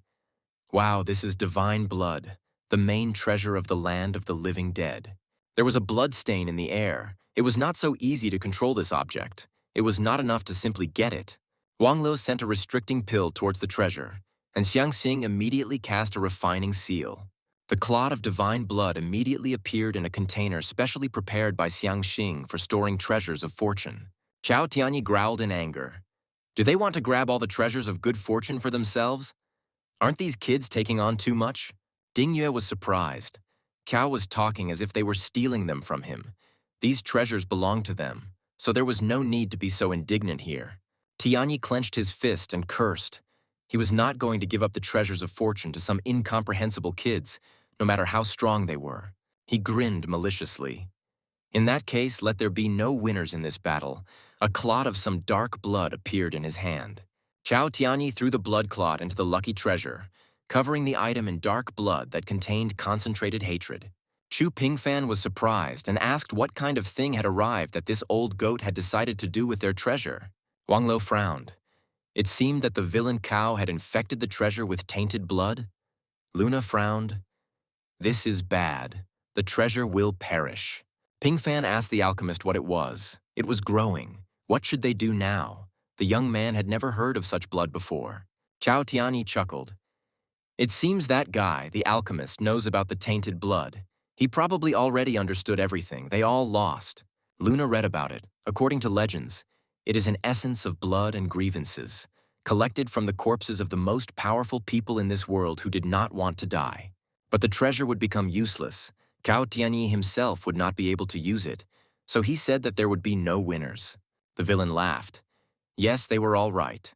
Wow, this is divine blood, the main treasure of the land of the living dead. There was a blood stain in the air. It was not so easy to control this object. It was not enough to simply get it. Wang Luo sent a restricting pill towards the treasure, and Xiang Xing immediately cast a refining seal. The clot of divine blood immediately appeared in a container specially prepared by Xiang Xing for storing treasures of fortune. Chao Tianyi growled in anger. Do they want to grab all the treasures of good fortune for themselves? Aren't these kids taking on too much? Ding Yue was surprised. Cao was talking as if they were stealing them from him. These treasures belonged to them, so there was no need to be so indignant here. Tianyi clenched his fist and cursed. He was not going to give up the treasures of fortune to some incomprehensible kids, no matter how strong they were. He grinned maliciously. In that case, let there be no winners in this battle. A clot of some dark blood appeared in his hand. Chao Tianyi threw the blood clot into the lucky treasure, covering the item in dark blood that contained concentrated hatred. Chu Pingfan was surprised and asked what kind of thing had arrived that this old goat had decided to do with their treasure. Wang Luo frowned. It seemed that the villain cow had infected the treasure with tainted blood. Luna frowned. This is bad. The treasure will perish. Pingfan asked the alchemist what it was. It was growing. What should they do now? The young man had never heard of such blood before. Chao Tianyi chuckled. It seems that guy, the alchemist, knows about the tainted blood. He probably already understood everything. They all lost. Luna read about it. According to legends, it is an essence of blood and grievances, collected from the corpses of the most powerful people in this world who did not want to die. But the treasure would become useless. Cao Tianyi himself would not be able to use it, so he said that there would be no winners. The villain laughed. Yes, they were all right.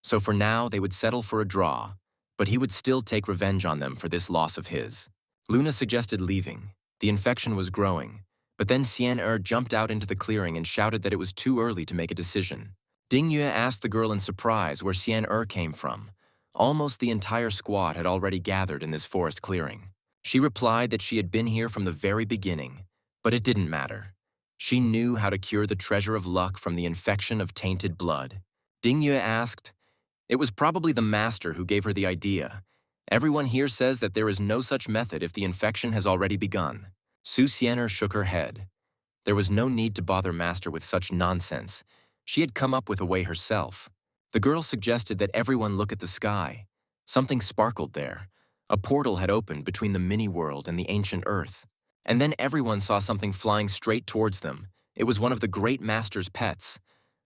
So for now, they would settle for a draw, but he would still take revenge on them for this loss of his. Luna suggested leaving. The infection was growing, but then Xian jumped out into the clearing and shouted that it was too early to make a decision. Ding Yue asked the girl in surprise where Xian came from. Almost the entire squad had already gathered in this forest clearing. She replied that she had been here from the very beginning, but it didn't matter. She knew how to cure the treasure of luck from the infection of tainted blood. Ding Yue asked, "It was probably the master who gave her the idea. Everyone here says that there is no such method if the infection has already begun." Su Xian'er shook her head. There was no need to bother Master with such nonsense. She had come up with a way herself. The girl suggested that everyone look at the sky. Something sparkled there. A portal had opened between the mini-world and the ancient Earth. And then everyone saw something flying straight towards them. It was one of the great master's pets,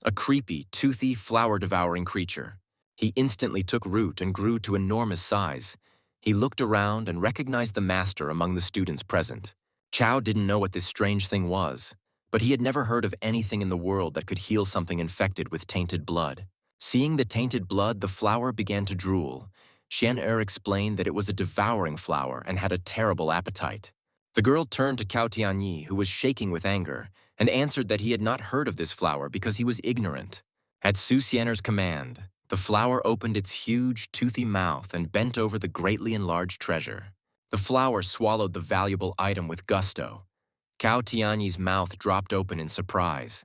a creepy, toothy, flower-devouring creature. He instantly took root and grew to enormous size. He looked around and recognized the master among the students present. Chao didn't know what this strange thing was, but he had never heard of anything in the world that could heal something infected with tainted blood. Seeing the tainted blood, the flower began to drool. Xian explained that it was a devouring flower and had a terrible appetite. The girl turned to Cao Tianyi, who was shaking with anger, and answered that he had not heard of this flower because he was ignorant. At Su Xian'er's command, the flower opened its huge, toothy mouth and bent over the greatly enlarged treasure. The flower swallowed the valuable item with gusto. Cao Tianyi's mouth dropped open in surprise.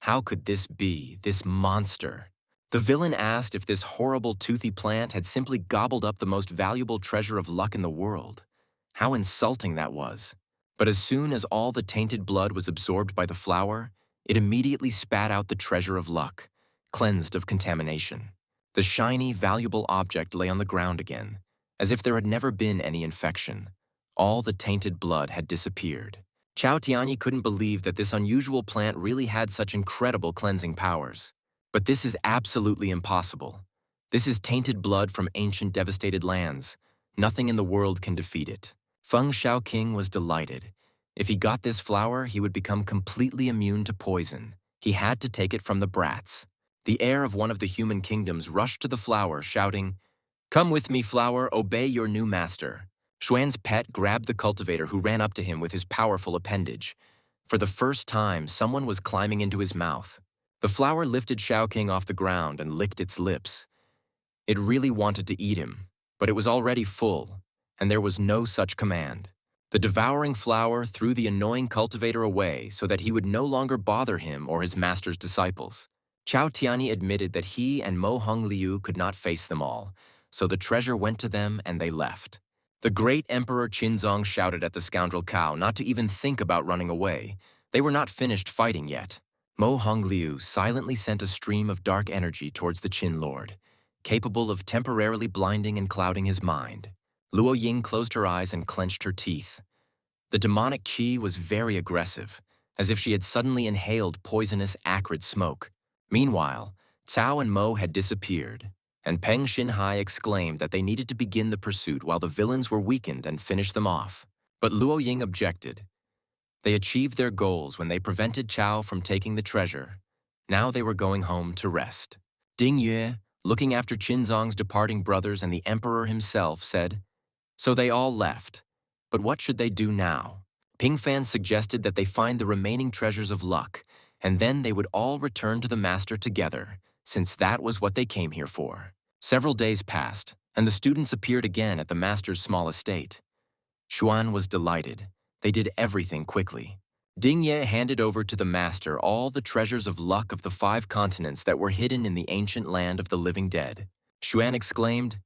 How could this be, this monster? The villain asked if this horrible toothy plant had simply gobbled up the most valuable treasure of luck in the world. How insulting that was. But as soon as all the tainted blood was absorbed by the flower, it immediately spat out the treasure of luck, cleansed of contamination. The shiny, valuable object lay on the ground again, as if there had never been any infection. All the tainted blood had disappeared. Cao Tianyi couldn't believe that this unusual plant really had such incredible cleansing powers. But this is absolutely impossible. This is tainted blood from ancient devastated lands. Nothing in the world can defeat it. Feng Shaoqing was delighted. If he got this flower, he would become completely immune to poison. He had to take it from the brats. The heir of one of the human kingdoms rushed to the flower, shouting, "Come with me, flower, obey your new master." Xuan's pet grabbed the cultivator, who ran up to him with his powerful appendage. For the first time, someone was climbing into his mouth. The flower lifted Shaoqing off the ground and licked its lips. It really wanted to eat him, but it was already full, and there was no such command. The devouring flower threw the annoying cultivator away so that he would no longer bother him or his master's disciples. Cao Tianyi admitted that he and Mo Hongliu could not face them all, so the treasure went to them and they left. The great Emperor Qinzong shouted at the scoundrel Cao not to even think about running away. They were not finished fighting yet. Mo Hongliu silently sent a stream of dark energy towards the Qin Lord, capable of temporarily blinding and clouding his mind. Luo Ying closed her eyes and clenched her teeth. The demonic qi was very aggressive, as if she had suddenly inhaled poisonous, acrid smoke. Meanwhile, Cao and Mo had disappeared, and Peng Xinhai exclaimed that they needed to begin the pursuit while the villains were weakened and finish them off. But Luo Ying objected. They achieved their goals when they prevented Cao from taking the treasure. Now they were going home to rest. Ding Yue, looking after Qinzong's departing brothers and the emperor himself, said, "So they all left. But what should they do now?" Pingfan suggested that they find the remaining treasures of luck, and then they would all return to the master together, since that was what they came here for. Several days passed, and the students appeared again at the master's small estate. Xuan was delighted. They did everything quickly. Ding Ye handed over to the master all the treasures of luck of the 5 continents that were hidden in the ancient land of the living dead. Xuan exclaimed,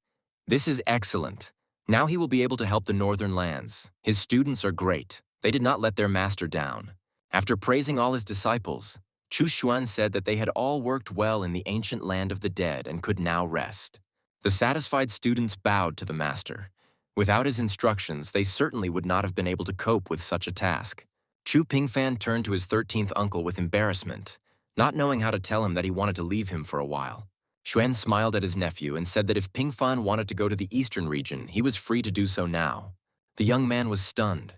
"This is excellent. Now he will be able to help the northern lands. His students are great. They did not let their master down." After praising all his disciples, Chu Xuan said that they had all worked well in the ancient land of the dead and could now rest. The satisfied students bowed to the master. Without his instructions, they certainly would not have been able to cope with such a task. Chu Pingfan turned to his 13th uncle with embarrassment, not knowing how to tell him that he wanted to leave him for a while. Xuan smiled at his nephew and said that if Pingfan wanted to go to the eastern region, he was free to do so now. The young man was stunned.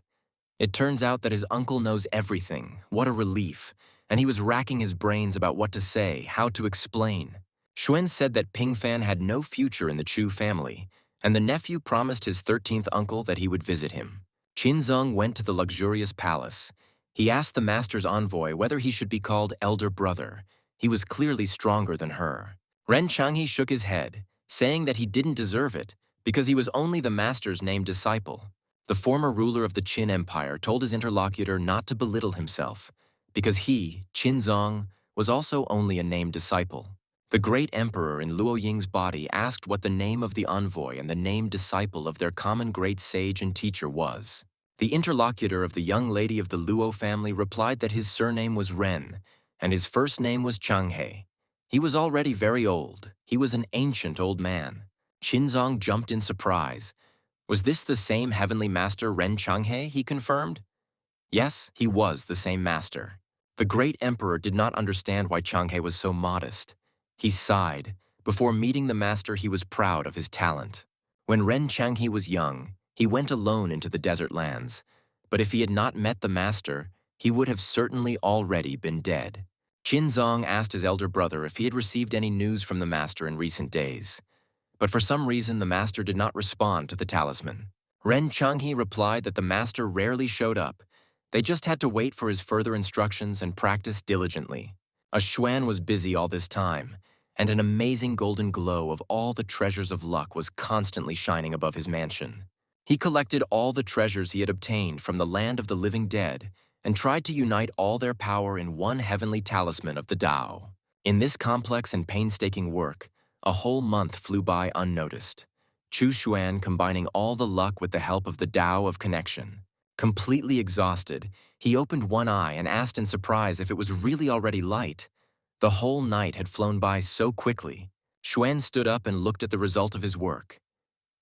It turns out that his uncle knows everything. What a relief. And he was racking his brains about what to say, how to explain. Xuan said that Pingfan had no future in the Chu family, and the nephew promised his 13th uncle that he would visit him. Qinzong went to the luxurious palace. He asked the master's envoy whether he should be called elder brother. He was clearly stronger than her. Ren Changhe shook his head, saying that he didn't deserve it because he was only the master's named disciple. The former ruler of the Qin Empire told his interlocutor not to belittle himself, because he, Qinzong, was also only a named disciple. The great emperor in Luo Ying's body asked what the name of the envoy and the named disciple of their common great sage and teacher was. The interlocutor of the young lady of the Luo family replied that his surname was Ren, and his first name was Changhe. He was already very old. He was an ancient old man. Qinzong jumped in surprise. Was this the same heavenly master Ren Changhe, he confirmed? Yes, he was the same master. The great emperor did not understand why Changhe was so modest. He sighed. Before meeting the master, he was proud of his talent. When Ren Changhe was young, he went alone into the desert lands. But if he had not met the master, he would have certainly already been dead. Qinzong asked his elder brother if he had received any news from the master in recent days. But for some reason, the master did not respond to the talisman. Ren Changhe replied that the master rarely showed up. They just had to wait for his further instructions and practice diligently. A Xuan was busy all this time, and an amazing golden glow of all the treasures of luck was constantly shining above his mansion. He collected all the treasures he had obtained from the land of the living dead and tried to unite all their power in one heavenly talisman of the Tao. In this complex and painstaking work, a whole month flew by unnoticed. Chu Xuan combining all the luck with the help of the Tao of connection. Completely exhausted, he opened one eye and asked in surprise if it was really already light. The whole night had flown by so quickly. Xuan stood up and looked at the result of his work.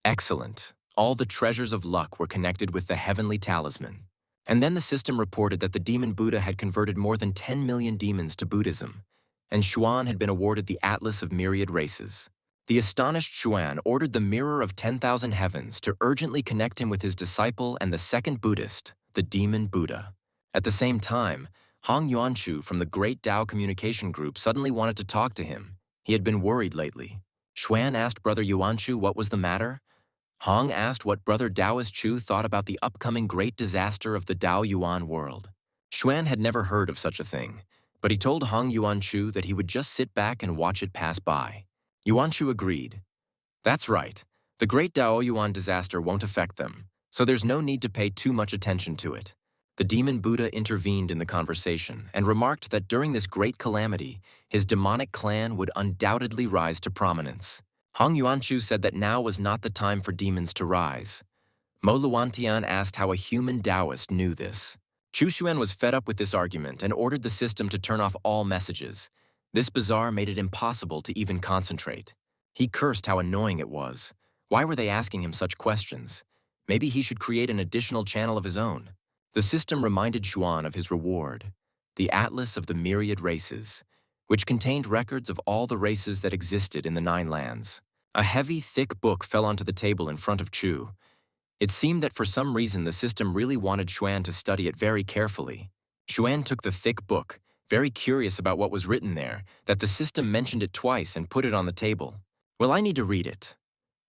Excellent. All the treasures of luck were connected with the heavenly talisman. And then the system reported that the demon Buddha had converted more than 10 million demons to Buddhism, and Xuan had been awarded the Atlas of Myriad Races. The astonished Xuan ordered the Mirror of 10,000 Heavens to urgently connect him with his disciple and the second Buddhist, the demon Buddha. At the same time, Hong Yuanchu from the Great Tao Communication Group suddenly wanted to talk to him. He had been worried lately. Xuan asked Brother Yuanchu what was the matter. Hong asked what Brother Taoist Chu thought about the upcoming great disaster of the Tao Yuan world. Xuan had never heard of such a thing, but he told Hong Yuanchu that he would just sit back and watch it pass by. Yuanchu agreed. That's right. The great Tao Yuan disaster won't affect them, so there's no need to pay too much attention to it. The demon Buddha intervened in the conversation and remarked that during this great calamity, his demonic clan would undoubtedly rise to prominence. Hong Yuanchu said that now was not the time for demons to rise. Mo Luantian asked how a human Taoist knew this. Chu Xuan was fed up with this argument and ordered the system to turn off all messages. This bazaar made it impossible to even concentrate. He cursed how annoying it was. Why were they asking him such questions? Maybe he should create an additional channel of his own. The system reminded Xuan of his reward, the Atlas of the Myriad Races, which contained records of all the races that existed in the Nine Lands. A heavy, thick book fell onto the table in front of Chu. It seemed that for some reason the system really wanted Xuan to study it very carefully. Xuan took the thick book, very curious about what was written there, that the system mentioned it twice and put it on the table. Well, I need to read it.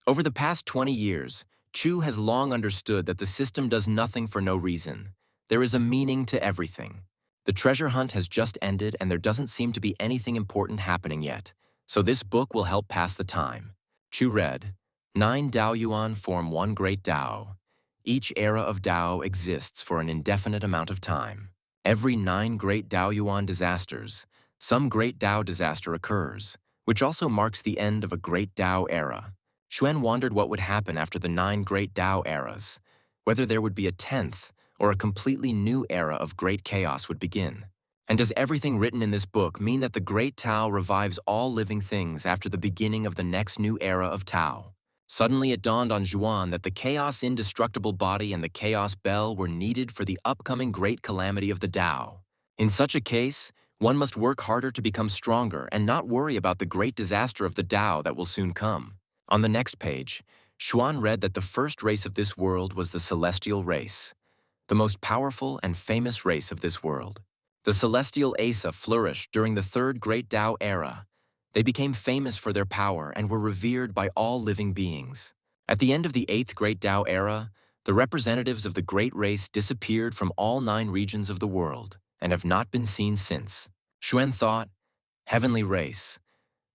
Over the past 20 years, Chu has long understood that the system does nothing for no reason. There is a meaning to everything. The treasure hunt has just ended and there doesn't seem to be anything important happening yet, so this book will help pass the time. Chu read, 9 Tao Yuan form one great Tao. Each era of Tao exists for an indefinite amount of time. Every 9 great Tao Yuan disasters, some great Tao disaster occurs, which also marks the end of a great Tao era. Xuan wondered what would happen after the 9 great Tao eras, whether there would be a 10th or a completely new era of great chaos would begin? And does everything written in this book mean that the Great Tao revives all living things after the beginning of the next new era of Tao? Suddenly it dawned on Zhuan that the chaos indestructible body and the chaos bell were needed for the upcoming great calamity of the Tao. In such a case, one must work harder to become stronger and not worry about the great disaster of the Tao that will soon come. On the next page, Xuan read that the first race of this world was the celestial race, the most powerful and famous race of this world. The celestial Asa flourished during the third Great Tao era. They became famous for their power and were revered by all living beings. At the end of the eighth Great Tao era, the representatives of the great race disappeared from all 9 regions of the world and have not been seen since. Xuan thought, heavenly race.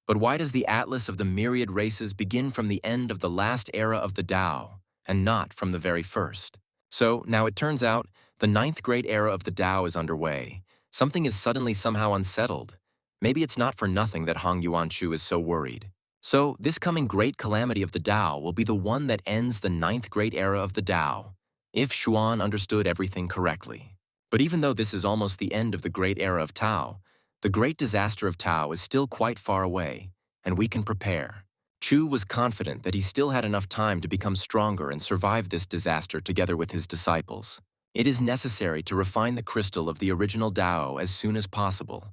But why does the atlas of the myriad races begin from the end of the last era of the Tao, and not from the very first? So, now it turns out, the 9th great era of the Tao is underway. Something is suddenly somehow unsettled. Maybe it's not for nothing that Hong Yuanchu is so worried. So, this coming great calamity of the Tao will be the one that ends the 9th great era of the Tao, if Xuan understood everything correctly. But even though this is almost the end of the great era of Tao, the great disaster of Tao is still quite far away, and we can prepare. Chu was confident that he still had enough time to become stronger and survive this disaster together with his disciples. It is necessary to refine the crystal of the original Tao as soon as possible.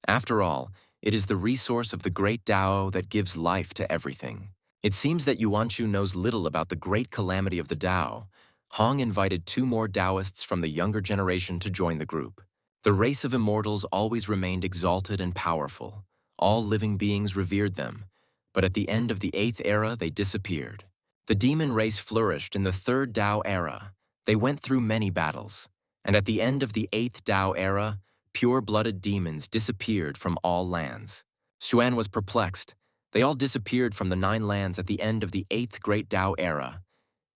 After all, it is the resource of the great Tao that gives life to everything. It seems that Yuanchu knows little about the great calamity of the Tao. Hong invited 2 more Taoists from the younger generation to join the group. The race of immortals always remained exalted and powerful. All living beings revered them, but at the end of the 8th era they disappeared. The demon race flourished in the 3rd Tao era. They went through many battles, and at the end of the 8th Tao era, pure-blooded demons disappeared from all lands. Xuan was perplexed. They all disappeared from the 9 lands at the end of the 8th Great Tao era.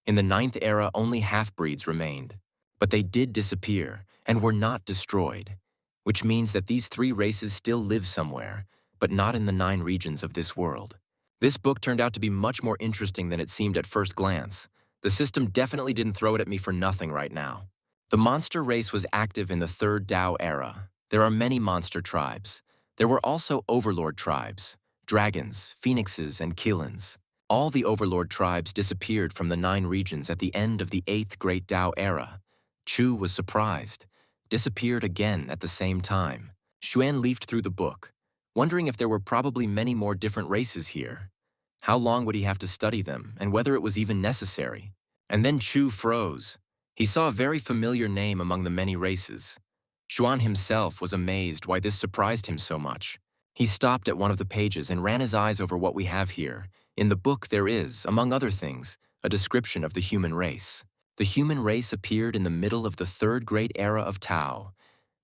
In the 9th era, only half-breeds remained. But they did disappear and were not destroyed, which means that these 3 races still live somewhere, but not in the 9 regions of this world. This book turned out to be much more interesting than it seemed at first glance. The system definitely didn't throw it at me for nothing right now. The monster race was active in the 3rd Tao era. There are many monster tribes. There were also overlord tribes, dragons, phoenixes, and killins. All the overlord tribes disappeared from the 9 regions at the end of the 8th Great Tao era. Chu was surprised, disappeared again at the same time. Xuan leafed through the book, wondering if there were probably many more different races here. How long would he have to study them, and whether it was even necessary? And then Chu froze. He saw a very familiar name among the many races. Xuan himself was amazed why this surprised him so much. He stopped at one of the pages and ran his eyes over what we have here. In the book there is, among other things, a description of the human race. The human race appeared in the middle of the 3rd Great Era of Tao.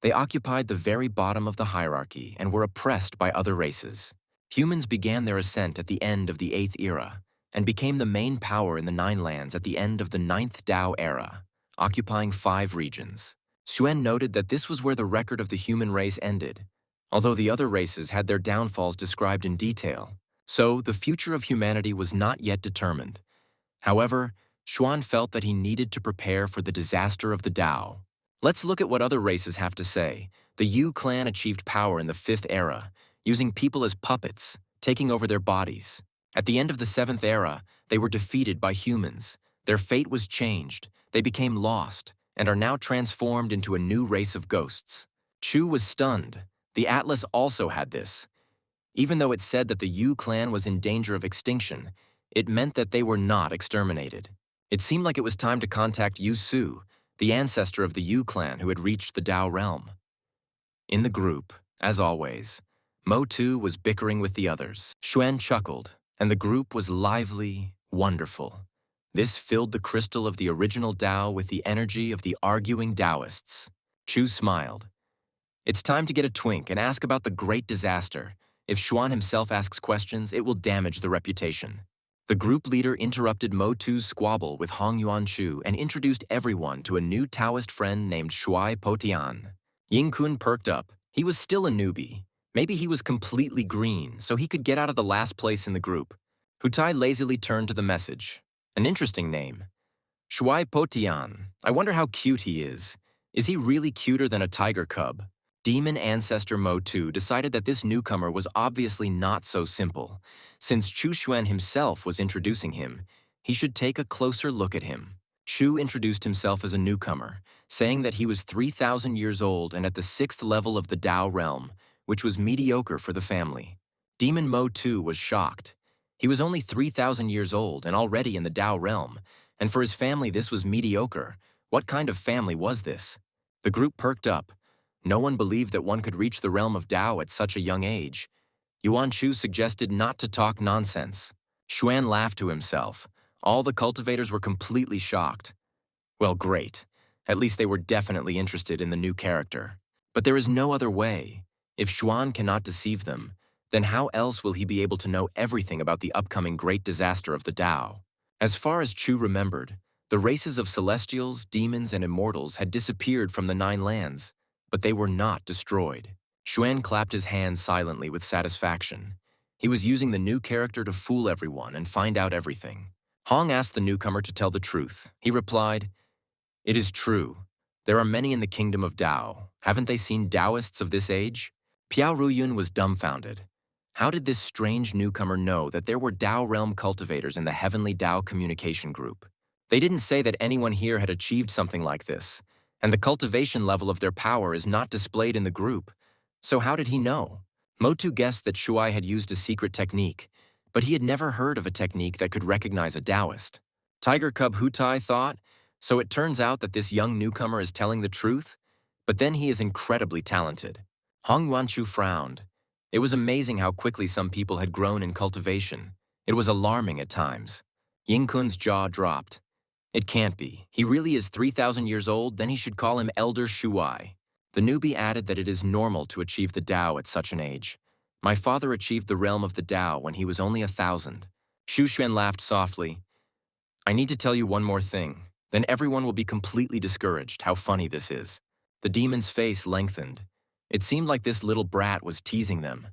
They occupied the very bottom of the hierarchy and were oppressed by other races. Humans began their ascent at the end of the 8th era and became the main power in the 9 lands at the end of the 9th Tao era, occupying 5 regions. Xuan noted that this was where the record of the human race ended, although the other races had their downfalls described in detail. So, the future of humanity was not yet determined. However, Xuan felt that he needed to prepare for the disaster of the Tao. Let's look at what other races have to say. The Yu clan achieved power in the 5th era, using people as puppets, taking over their bodies. At the end of the 7th era, they were defeated by humans. Their fate was changed. They became lost and are now transformed into a new race of ghosts. Chu was stunned. The Atlas also had this. Even though it said that the Yu clan was in danger of extinction, it meant that they were not exterminated. It seemed like it was time to contact Yu Su, the ancestor of the Yu clan who had reached the Tao realm. In the group, as always, Mo Tu was bickering with the others. Xuan chuckled, and the group was lively, wonderful. This filled the crystal of the original Tao with the energy of the arguing Taoists. Chu smiled. It's time to get a twink and ask about the great disaster. If Xuan himself asks questions, it will damage the reputation. The group leader interrupted Mo Tu's squabble with Hong Yuanchu and introduced everyone to a new Taoist friend named Shuai Potian. Ying Kun perked up. He was still a newbie. Maybe he was completely green, so he could get out of the last place in the group. Hutai lazily turned to the message. An interesting name. Shuai Potian, I wonder how cute he is. Is he really cuter than a tiger cub? Demon ancestor Mo Tu decided that this newcomer was obviously not so simple. Since Chu Xuan himself was introducing him, he should take a closer look at him. Chu introduced himself as a newcomer, saying that he was 3,000 years old and at the 6th level of the Dao realm, which was mediocre for the family. Demon Mo Tu was shocked. He was only 3,000 years old and already in the Dao realm, and for his family this was mediocre. What kind of family was this? The group perked up. No one believed that one could reach the realm of Dao at such a young age. Yuan Chu suggested not to talk nonsense. Xuan laughed to himself. All the cultivators were completely shocked. Well, great. At least they were definitely interested in the new character. But there is no other way. If Xuan cannot deceive them, then how else will he be able to know everything about the upcoming great disaster of the Dao? As far as Chu remembered, the races of celestials, demons, and immortals had disappeared from the 9 lands, but they were not destroyed. Xuan clapped his hands silently with satisfaction. He was using the new character to fool everyone and find out everything. Hong asked the newcomer to tell the truth. He replied, "It is true. There are many in the kingdom of Dao. Haven't they seen Taoists of this age?" Piao Ruyun was dumbfounded. How did this strange newcomer know that there were Dao realm cultivators in the Heavenly Dao communication group? They didn't say that anyone here had achieved something like this, and the cultivation level of their power is not displayed in the group. So how did he know? Motu guessed that Shuai had used a secret technique, but he had never heard of a technique that could recognize a Taoist. Tiger Cub Hutai thought, so it turns out that this young newcomer is telling the truth? But then he is incredibly talented. Hong Yuanchu frowned. It was amazing how quickly some people had grown in cultivation. It was alarming at times. Ying Kun's jaw dropped. It can't be. He really is 3,000 years old, then he should call him Elder Shuai. The newbie added that it is normal to achieve the Dao at such an age. My father achieved the realm of the Dao when he was only 1,000. Xu Xuan laughed softly. I need to tell you one more thing. Then everyone will be completely discouraged. How funny this is. The demon's face lengthened. It seemed like this little brat was teasing them.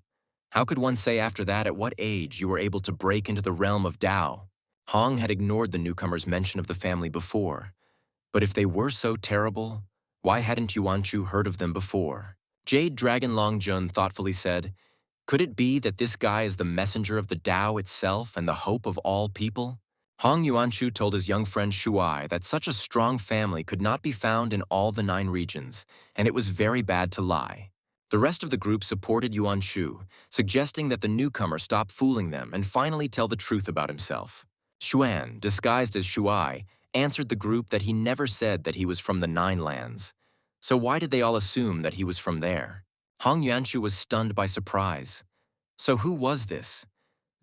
How could one say after that at what age you were able to break into the realm of Dao? Hong had ignored the newcomer's mention of the family before. But if they were so terrible, why hadn't Yuanchu heard of them before? Jade Dragon Longjun thoughtfully said, could it be that this guy is the messenger of the Dao itself and the hope of all people? Hong Yuanchu told his young friend Shuai that such a strong family could not be found in all the 9 regions, and it was very bad to lie. The rest of the group supported Yuanchu, suggesting that the newcomer stop fooling them and finally tell the truth about himself. Xuan, disguised as Shuai, answered the group that he never said that he was from the 9 lands. So why did they all assume that he was from there? Hong Yuanchu was stunned by surprise. So who was this?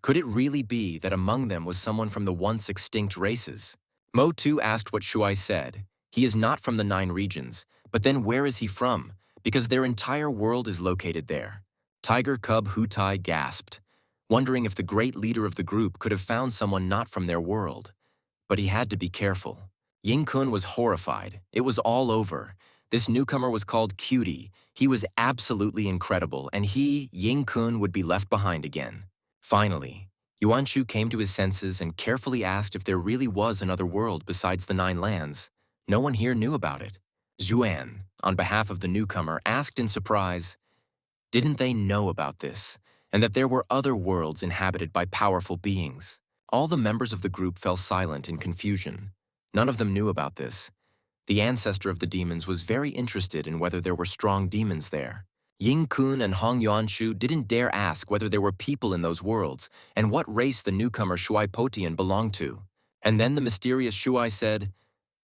Could it really be that among them was someone from the once extinct races? Mo Tu asked what Shuai said. He is not from the 9 regions, but then where is he from? Because their entire world is located there. Tiger Cub Hutai gasped, wondering if the great leader of the group could have found someone not from their world. But he had to be careful. Ying Kun was horrified. It was all over. This newcomer was called Cutie. He was absolutely incredible, and he, Ying Kun, would be left behind again. Finally, Yuanchu came to his senses and carefully asked if there really was another world besides the 9 lands. No one here knew about it. Zhuan, on behalf of the newcomer, asked in surprise, didn't they know about this, and that there were other worlds inhabited by powerful beings? All the members of the group fell silent in confusion. None of them knew about this. The ancestor of the demons was very interested in whether there were strong demons there. Ying Kun and Hong Yuanchu didn't dare ask whether there were people in those worlds and what race the newcomer Shuai Potian belonged to. And then the mysterious Shuai said,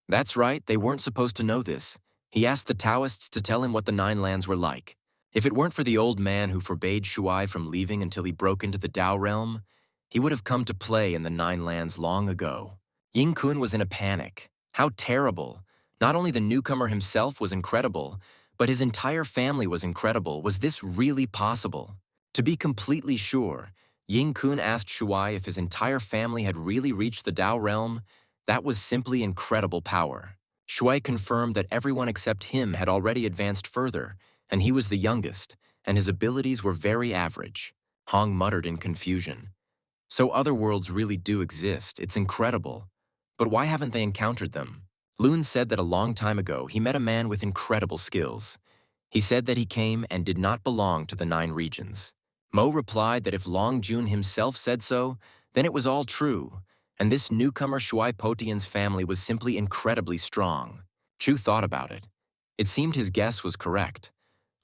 that's right, they weren't supposed to know this. He asked the Taoists to tell him what the 9 lands were like. If it weren't for the old man who forbade Shuai from leaving until he broke into the Dao realm, he would have come to play in the 9 lands long ago. Ying Kun was in a panic. How terrible! Not only the newcomer himself was incredible, but his entire family was incredible. Was this really possible? To be completely sure, Ying Kun asked Shuai if his entire family had really reached the Dao realm. That was simply incredible power. Shuai confirmed that everyone except him had already advanced further, and he was the youngest, and his abilities were very average. Hong muttered in confusion. So other worlds really do exist. It's incredible. But why haven't they encountered them? Loon said that a long time ago he met a man with incredible skills. He said that he came and did not belong to the 9 regions. Mo replied that if Long Jun himself said so, then it was all true, and this newcomer Shuai Potian's family was simply incredibly strong. Chu thought about it. It seemed his guess was correct.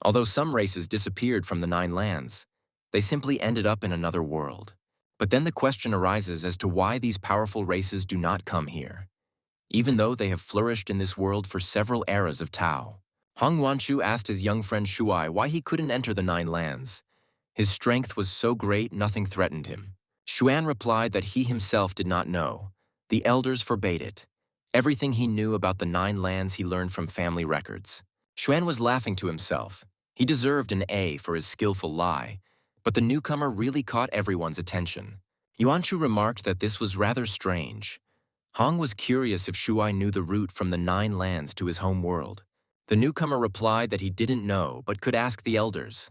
Although some races disappeared from the 9 lands, they simply ended up in another world. But then the question arises as to why these powerful races do not come here, even though they have flourished in this world for several eras of Tao. Hong Wanchu asked his young friend Shuai why he couldn't enter the 9 lands. His strength was so great nothing threatened him. Xuan replied that he himself did not know. The elders forbade it. Everything he knew about the 9 lands he learned from family records. Xuan was laughing to himself. He deserved an A for his skillful lie, but the newcomer really caught everyone's attention. Yuanchu remarked that this was rather strange. Hong was curious if Shuai knew the route from the 9 lands to his home world. The newcomer replied that he didn't know but could ask the elders.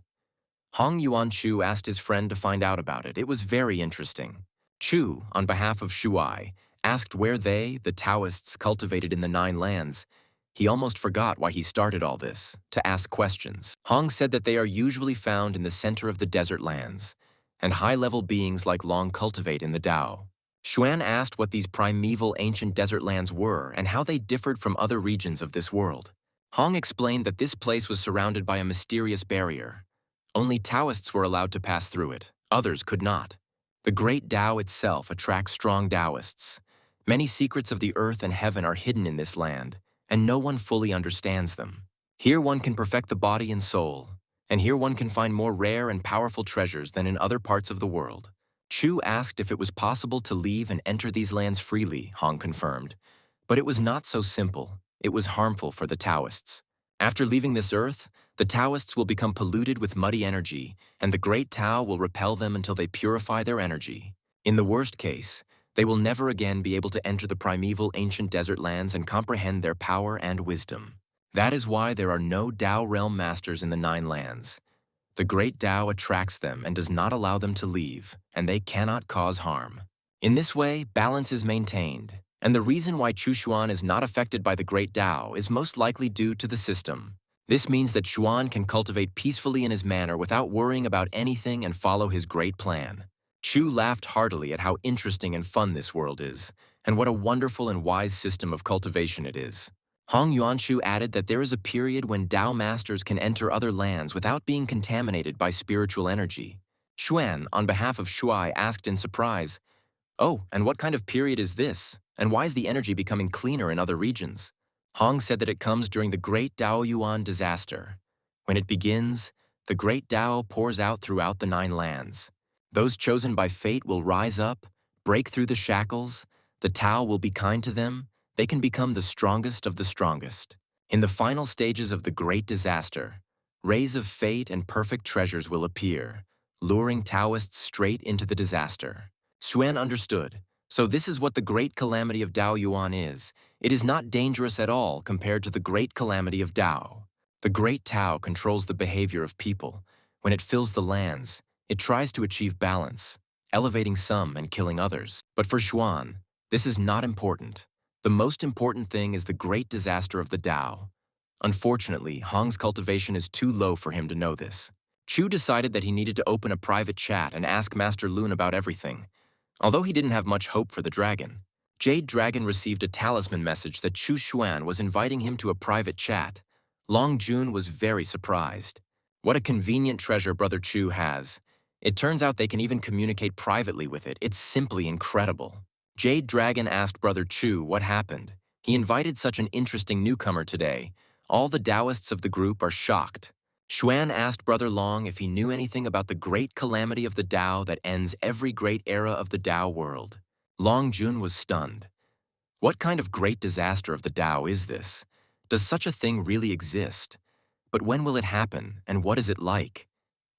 Hong Yuanchu asked his friend to find out about it. It was very interesting. Chu, on behalf of Shuai, asked where they, the Taoists, cultivated in the 9 lands. He almost forgot why he started all this, to ask questions. Hong said that they are usually found in the center of the desert lands, and high-level beings like Long cultivate in the Tao. Xuan asked what these primeval ancient desert lands were and how they differed from other regions of this world. Hong explained that this place was surrounded by a mysterious barrier. Only Taoists were allowed to pass through it. Others could not. The great Tao itself attracts strong Taoists. Many secrets of the earth and heaven are hidden in this land, and no one fully understands them. Here one can perfect the body and soul, and here one can find more rare and powerful treasures than in other parts of the world. Chu asked if it was possible to leave and enter these lands freely, Hong confirmed. But it was not so simple. It was harmful for the Taoists. After leaving this earth, the Taoists will become polluted with muddy energy, and the great Tao will repel them until they purify their energy. In the worst case, they will never again be able to enter the primeval ancient desert lands and comprehend their power and wisdom. That is why there are no Tao realm masters in the 9 lands. The great Tao attracts them and does not allow them to leave, and they cannot cause harm. In this way, balance is maintained, and the reason why Chu Xuan is not affected by the great Tao is most likely due to the system. This means that Xuan can cultivate peacefully in his manner without worrying about anything and follow his great plan. Chu laughed heartily at how interesting and fun this world is, and what a wonderful and wise system of cultivation it is. Hong Yuanchu added that there is a period when Tao masters can enter other lands without being contaminated by spiritual energy. Xuan, on behalf of Shuai, asked in surprise, "Oh, and what kind of period is this? And why is the energy becoming cleaner in other regions?" Hong said that it comes during the Great Tao Yuan disaster. When it begins, the Great Tao pours out throughout the 9 lands. Those chosen by fate will rise up, break through the shackles, the Tao will be kind to them, they can become the strongest of the strongest. In the final stages of the great disaster, rays of fate and perfect treasures will appear, luring Taoists straight into the disaster. Xuan understood. So this is what the great calamity of Tao Yuan is. It is not dangerous at all compared to the great calamity of Tao. The great Tao controls the behavior of people. When it fills the lands, it tries to achieve balance, elevating some and killing others. But for Xuan, this is not important. The most important thing is the great disaster of the Tao. Unfortunately, Hong's cultivation is too low for him to know this. Chu decided that he needed to open a private chat and ask Master Lun about everything. Although he didn't have much hope for the dragon, Jade Dragon received a talisman message that Chu Xuan was inviting him to a private chat. Long Jun was very surprised. What a convenient treasure Brother Chu has. It turns out they can even communicate privately with it. It's simply incredible. Jade Dragon asked Brother Chu what happened. He invited such an interesting newcomer today. All the Taoists of the group are shocked. Xuan asked Brother Long if he knew anything about the great calamity of the Tao that ends every great era of the Tao world. Long Jun was stunned. What kind of great disaster of the Tao is this? Does such a thing really exist? But when will it happen, and what is it like?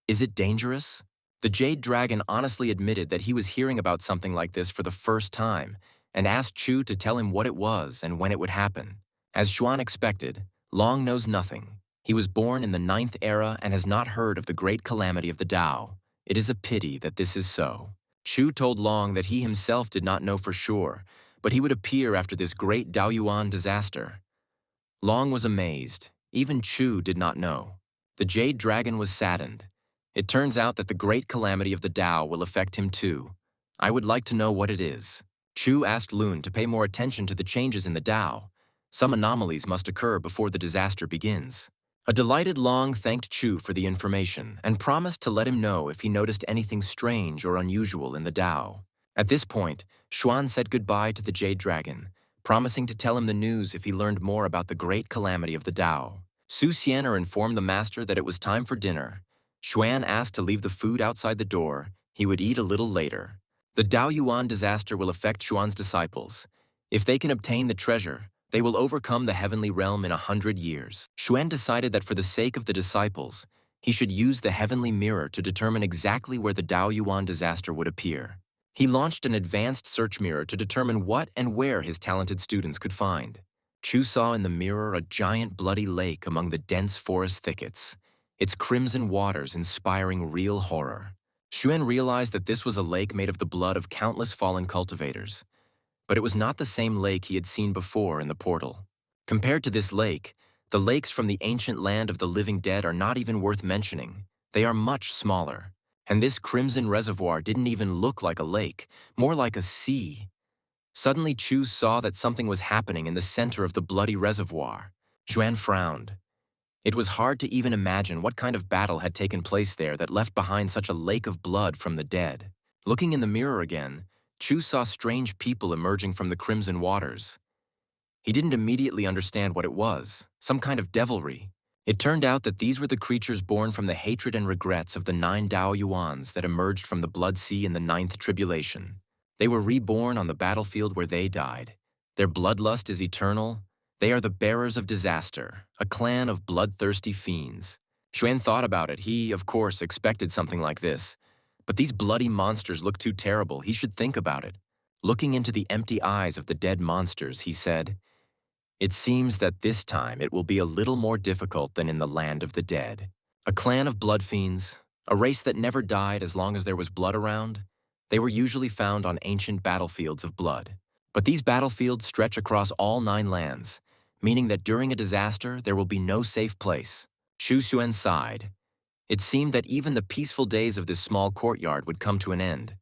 Is it dangerous? The Jade Dragon honestly admitted that he was hearing about something like this for the first time, and asked Chu to tell him what it was and when it would happen. As Xuan expected, Long knows nothing. He was born in the 9th era and has not heard of the great calamity of the Tao. It is a pity that this is so. Chu told Long that he himself did not know for sure, but he would appear after this great Daoyuan disaster. Long was amazed. Even Chu did not know. The Jade Dragon was saddened. It turns out that the great calamity of the Tao will affect him too. I would like to know what it is. Chu asked Lun to pay more attention to the changes in the Tao. Some anomalies must occur before the disaster begins. A delighted Long thanked Chu for the information and promised to let him know if he noticed anything strange or unusual in the Tao. At this point, Xuan said goodbye to the Jade Dragon, promising to tell him the news if he learned more about the great calamity of the Tao. Su Xianer informed the master that it was time for dinner. Xuan asked to leave the food outside the door. He would eat a little later. The Daoyuan disaster will affect Xuan's disciples. If they can obtain the treasure, they will overcome the heavenly realm in 100 years. Xuan decided that for the sake of the disciples, he should use the heavenly mirror to determine exactly where the Daoyuan disaster would appear. He launched an advanced search mirror to determine what and where his talented students could find. Chu saw in the mirror a giant bloody lake among the dense forest thickets, its crimson waters inspiring real horror. Xuan realized that this was a lake made of the blood of countless fallen cultivators. But it was not the same lake he had seen before in the portal. Compared to this lake, the lakes from the ancient land of the living dead are not even worth mentioning. They are much smaller. And this crimson reservoir didn't even look like a lake, more like a sea. Suddenly, Chu saw that something was happening in the center of the bloody reservoir. Xuan frowned. It was hard to even imagine what kind of battle had taken place there that left behind such a lake of blood from the dead. Looking in the mirror again, Chu saw strange people emerging from the crimson waters. He didn't immediately understand what it was, some kind of devilry. It turned out that these were the creatures born from the hatred and regrets of the 9 Daoyuans that emerged from the Blood Sea in the 9th Tribulation. They were reborn on the battlefield where they died. Their bloodlust is eternal. They are the bearers of disaster, a clan of bloodthirsty fiends. Xuan thought about it. He, of course, expected something like this. But these bloody monsters look too terrible. He should think about it. Looking into the empty eyes of the dead monsters, he said, "It seems that this time it will be a little more difficult than in the land of the dead. A clan of blood fiends, a race that never died as long as there was blood around. They were usually found on ancient battlefields of blood. But these battlefields stretch across all 9 lands, meaning that during a disaster there will be no safe place." Chu Xuan sighed. It seemed that even the peaceful days of this small courtyard would come to an end.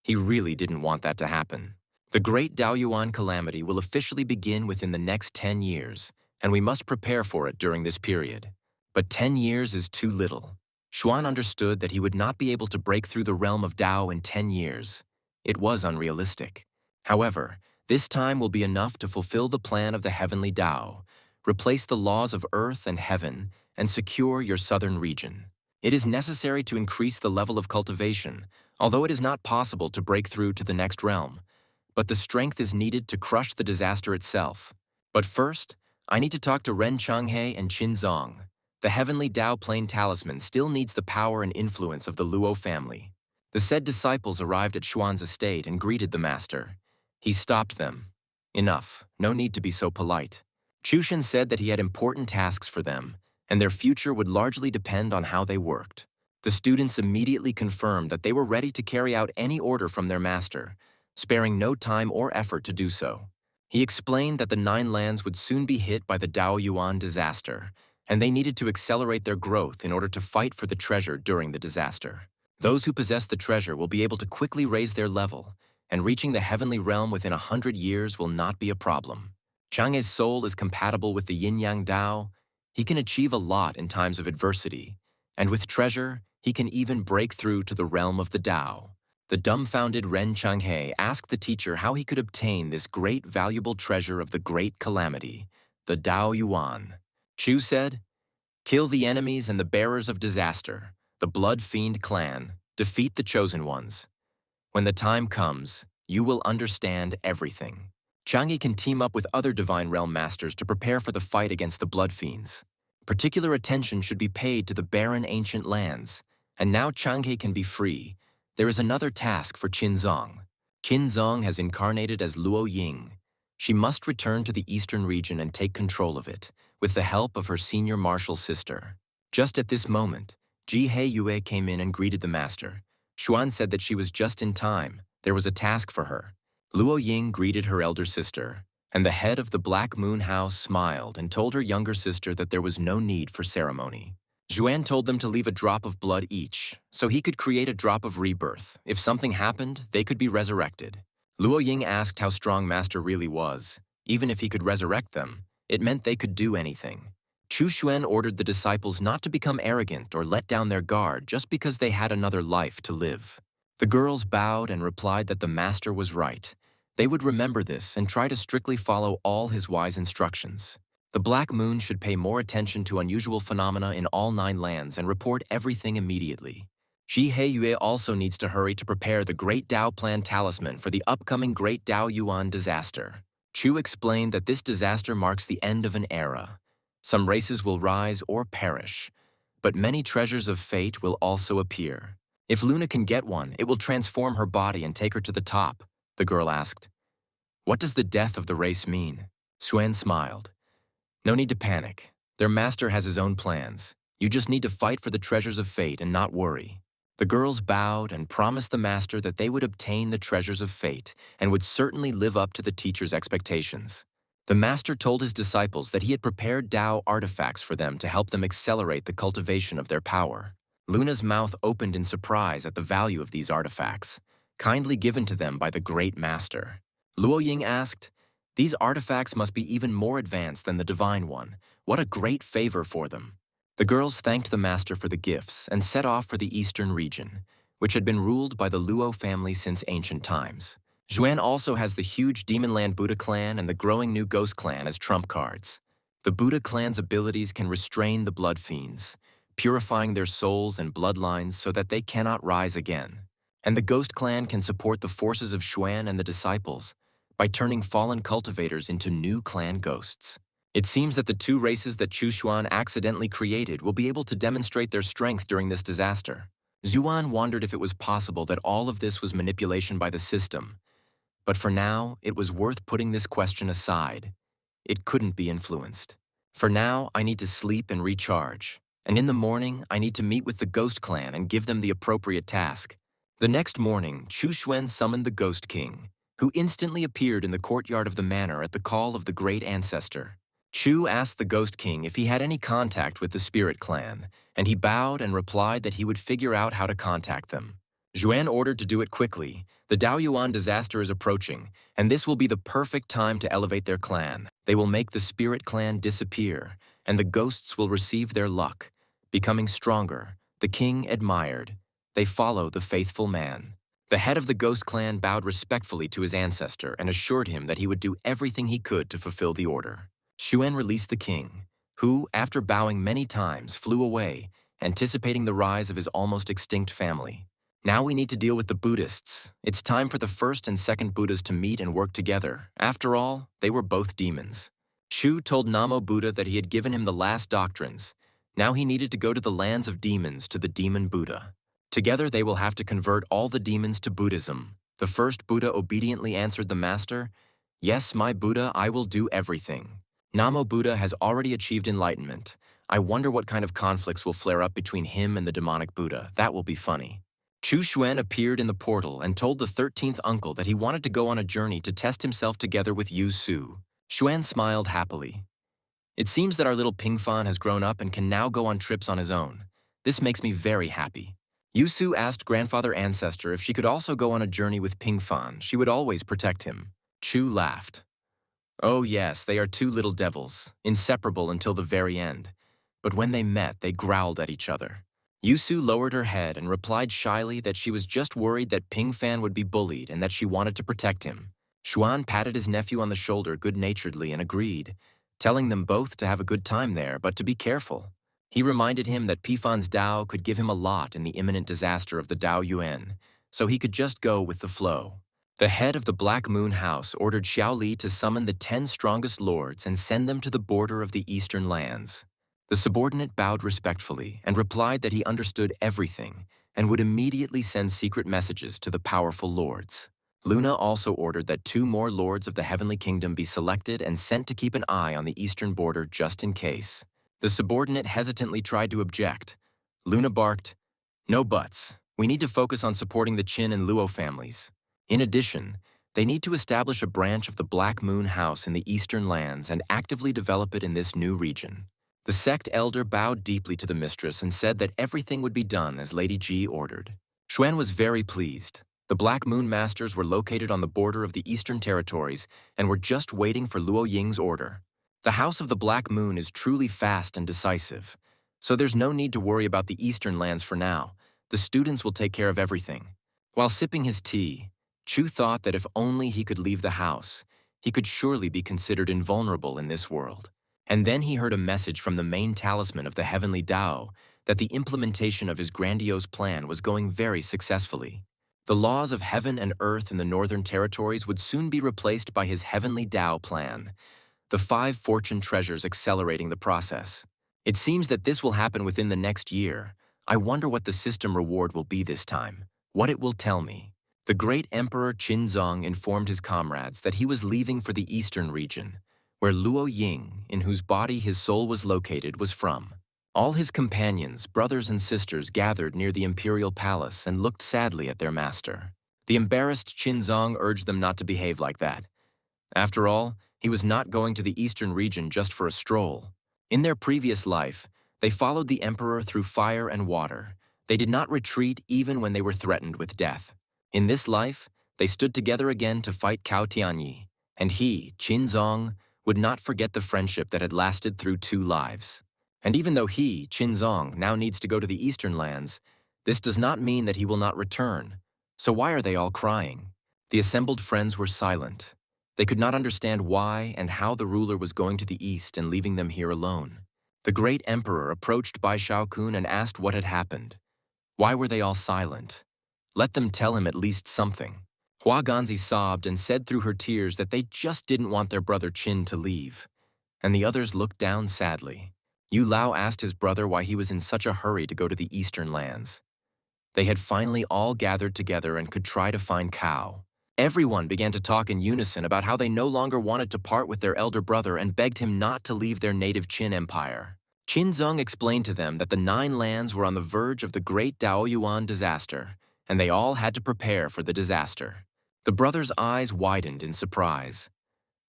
He really didn't want that to happen. The great Daoyuan calamity will officially begin within the next 10 years, and we must prepare for it during this period. But 10 years is too little. Xuan understood that he would not be able to break through the realm of Dao in 10 years. It was unrealistic. However, this time will be enough to fulfill the plan of the heavenly Dao, replace the laws of earth and heaven, and secure your southern region. It is necessary to increase the level of cultivation, although it is not possible to break through to the next realm. But the strength is needed to crush the disaster itself. But first, I need to talk to Ren Changhe and Qin Zong. The heavenly Dao Plane talisman still needs the power and influence of the Luo family. The said disciples arrived at Xuan's estate and greeted the master. He stopped them. Enough, no need to be so polite. Chushin said that he had important tasks for them, and their future would largely depend on how they worked. The students immediately confirmed that they were ready to carry out any order from their master, sparing no time or effort to do so. He explained that the 9 lands would soon be hit by the Daoyuan disaster, and they needed to accelerate their growth in order to fight for the treasure during the disaster. Those who possess the treasure will be able to quickly raise their level, and reaching the heavenly realm within 100 years will not be a problem. Chang'e's soul is compatible with the yin-yang Dao. He can achieve a lot in times of adversity, and with treasure, he can even break through to the realm of the Dao. The dumbfounded Ren Changhe asked the teacher how he could obtain this great valuable treasure of the great calamity, the Dao Yuan. Chu said, "Kill the enemies and the bearers of disaster, the Blood Fiend clan, defeat the chosen ones. When the time comes, you will understand everything." Chang'e can team up with other Divine Realm Masters to prepare for the fight against the Blood Fiends. Particular attention should be paid to the barren ancient lands, and now Chang'e can be free. There is another task for Qin Zong. Qin Zong has incarnated as Luo Ying. She must return to the eastern region and take control of it, with the help of her senior martial sister. Just at this moment, Ji Hei Yue came in and greeted the master. Xuan said that she was just in time. There was a task for her. Luo Ying greeted her elder sister, and the head of the Black Moon House smiled and told her younger sister that there was no need for ceremony. Zhuan told them to leave a drop of blood each, so he could create a drop of rebirth. If something happened, they could be resurrected. Luo Ying asked how strong Master really was. Even if he could resurrect them, it meant they could do anything. Chu Xuan ordered the disciples not to become arrogant or let down their guard just because they had another life to live. The girls bowed and replied that the master was right. They would remember this and try to strictly follow all his wise instructions. The Black Moon should pay more attention to unusual phenomena in all 9 lands and report everything immediately. Shi Heiyue also needs to hurry to prepare the Great Dao Plan talisman for the upcoming Great Dao Yuan disaster. Chu explained that this disaster marks the end of an era. Some races will rise or perish, but many treasures of fate will also appear. If Luna can get one, it will transform her body and take her to the top, the girl asked. What does the death of the race mean? Xuan smiled. No need to panic. Their master has his own plans. You just need to fight for the treasures of fate and not worry. The girls bowed and promised the master that they would obtain the treasures of fate and would certainly live up to the teacher's expectations. The master told his disciples that he had prepared Dao artifacts for them to help them accelerate the cultivation of their power. Luna's mouth opened in surprise at the value of these artifacts, kindly given to them by the great master. Luo Ying asked, "These artifacts must be even more advanced than the divine one. What a great favor for them." The girls thanked the master for the gifts and set off for the eastern region, which had been ruled by the Luo family since ancient times. Zhuan also has the huge Demonland Buddha clan and the growing new Ghost clan as trump cards. The Buddha clan's abilities can restrain the blood fiends, purifying their souls and bloodlines so that they cannot rise again. And the Ghost clan can support the forces of Xuan and the disciples by turning fallen cultivators into new clan ghosts. It seems that the 2 races that Chu Xuan accidentally created will be able to demonstrate their strength during this disaster. Zuan wondered if it was possible that all of this was manipulation by the system, but for now, it was worth putting this question aside. It couldn't be influenced. For now, I need to sleep and recharge, and in the morning, I need to meet with the Ghost clan and give them the appropriate task. The next morning, Chu Xuan summoned the Ghost King, who instantly appeared in the courtyard of the manor at the call of the great ancestor. Chu asked the Ghost King if he had any contact with the Spirit Clan, and he bowed and replied that he would figure out how to contact them. Zhuan ordered to do it quickly. The Dao Yuan disaster is approaching, and this will be the perfect time to elevate their clan. They will make the Spirit Clan disappear, and the ghosts will receive their luck. Becoming stronger, the king admired. They follow the faithful man. The head of the Ghost Clan bowed respectfully to his ancestor and assured him that he would do everything he could to fulfill the order. Xuan released the king, who, after bowing many times, flew away, anticipating the rise of his almost extinct family. Now we need to deal with the Buddhists. It's time for the first and second Buddhas to meet and work together. After all, they were both demons. Shu told Namo Buddha that he had given him the last doctrines. Now he needed to go to the lands of demons to the demon Buddha. Together they will have to convert all the demons to Buddhism. The first Buddha obediently answered the master, "Yes, my Buddha, I will do everything." Namo Buddha has already achieved enlightenment. I wonder what kind of conflicts will flare up between him and the demonic Buddha. That will be funny. Chu Xuan appeared in the portal and told the 13th uncle that he wanted to go on a journey to test himself together with Yu Su. Xuan smiled happily. It seems that our little Pingfan has grown up and can now go on trips on his own. This makes me very happy. Yu Su asked Grandfather Ancestor if she could also go on a journey with Pingfan. She would always protect him. Chu laughed. Oh yes, they are 2 little devils, inseparable until the very end. But when they met, they growled at each other. Yusu lowered her head and replied shyly that she was just worried that Pingfan would be bullied and that she wanted to protect him. Xuan patted his nephew on the shoulder good-naturedly and agreed, telling them both to have a good time there, but to be careful. He reminded him that Pifan's Dao could give him a lot in the imminent disaster of the Dao Yuan, so he could just go with the flow. The head of the Black Moon House ordered Xiao Li to summon the 10 strongest lords and send them to the border of the eastern lands. The subordinate bowed respectfully and replied that he understood everything and would immediately send secret messages to the powerful lords. Luna also ordered that 2 more lords of the Heavenly Kingdom be selected and sent to keep an eye on the eastern border just in case. The subordinate hesitantly tried to object. Luna barked, "No buts. We need to focus on supporting the Qin and Luo families." In addition, They need to establish a branch of the Black Moon House in the Eastern Lands and actively develop it in this new region. The sect elder bowed deeply to the mistress and said that everything would be done as Lady Ji ordered. Xuan was very pleased. The Black Moon Masters were located on the border of the Eastern Territories and were just waiting for Luo Ying's order. The House of the Black Moon is truly fast and decisive, so there's no need to worry about the Eastern Lands for now. The students will take care of everything. While sipping his tea, Chu thought that if only he could leave the house, he could surely be considered invulnerable in this world. And then he heard a message from the main talisman of the Heavenly Tao that the implementation of his grandiose plan was going very successfully. The laws of heaven and earth in the Northern Territories would soon be replaced by his Heavenly Tao plan, the 5 fortune treasures accelerating the process. It seems that this will happen within the next year. I wonder what the system reward will be this time, what it will tell me. The great Emperor Qinzong informed his comrades that he was leaving for the eastern region, where Luo Ying, in whose body his soul was located, was from. All his companions, brothers and sisters gathered near the imperial palace and looked sadly at their master. The embarrassed Qinzong urged them not to behave like that. After all, he was not going to the eastern region just for a stroll. In their previous life, they followed the emperor through fire and water. They did not retreat even when they were threatened with death. In this life, they stood together again to fight Cao Tianyi, and he, Qinzong, would not forget the friendship that had lasted through 2 lives. And even though he, Qinzong, now needs to go to the eastern lands, this does not mean that he will not return. So why are they all crying? The assembled friends were silent. They could not understand why and how the ruler was going to the east and leaving them here alone. The great emperor approached Bai Shaokun and asked what had happened. Why were they all silent? Let them tell him at least something. Hua Ganzi sobbed and said through her tears that they just didn't want their brother Qin to leave. And the others looked down sadly. Yu Lao asked his brother why he was in such a hurry to go to the eastern lands. They had finally all gathered together and could try to find Cao. Everyone began to talk in unison about how they no longer wanted to part with their elder brother and begged him not to leave their native Qin Empire. Qinzong explained to them that the 9 lands were on the verge of the great Daoyuan disaster, and they all had to prepare for the disaster. The brothers' eyes widened in surprise.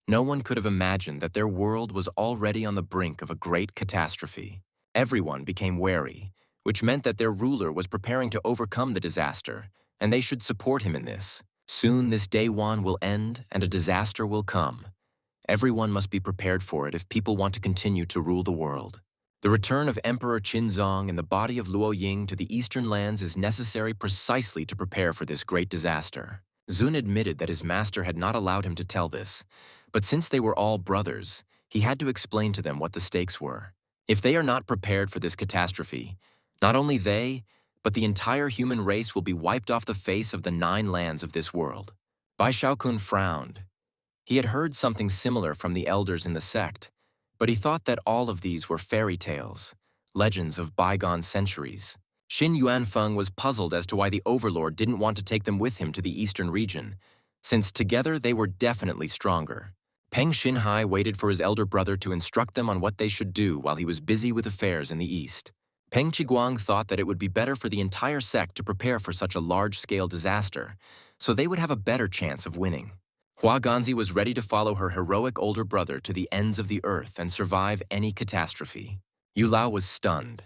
No one could have imagined that their world was already on the brink of a great catastrophe. Everyone became wary, which meant that their ruler was preparing to overcome the disaster, and they should support him in this. Soon this Daywan will end and a disaster will come. Everyone must be prepared for it if people want to continue to rule the world. The return of Emperor Qinzong and the body of Luo Ying to the eastern lands is necessary precisely to prepare for this great disaster. Zun admitted that his master had not allowed him to tell this, but since they were all brothers, he had to explain to them what the stakes were. If they are not prepared for this catastrophe, not only they, but the entire human race will be wiped off the face of the 9 lands of this world. Bai Shaokun frowned. He had heard something similar from the elders in the sect, but he thought that all of these were fairy tales, legends of bygone centuries. Xin Yuanfeng was puzzled as to why the overlord didn't want to take them with him to the eastern region, since together they were definitely stronger. Peng Xinhai waited for his elder brother to instruct them on what they should do while he was busy with affairs in the east. Peng Qiguang thought that it would be better for the entire sect to prepare for such a large-scale disaster, so they would have a better chance of winning. Hua Ganzi was ready to follow her heroic older brother to the ends of the earth and survive any catastrophe. Yu Lao was stunned.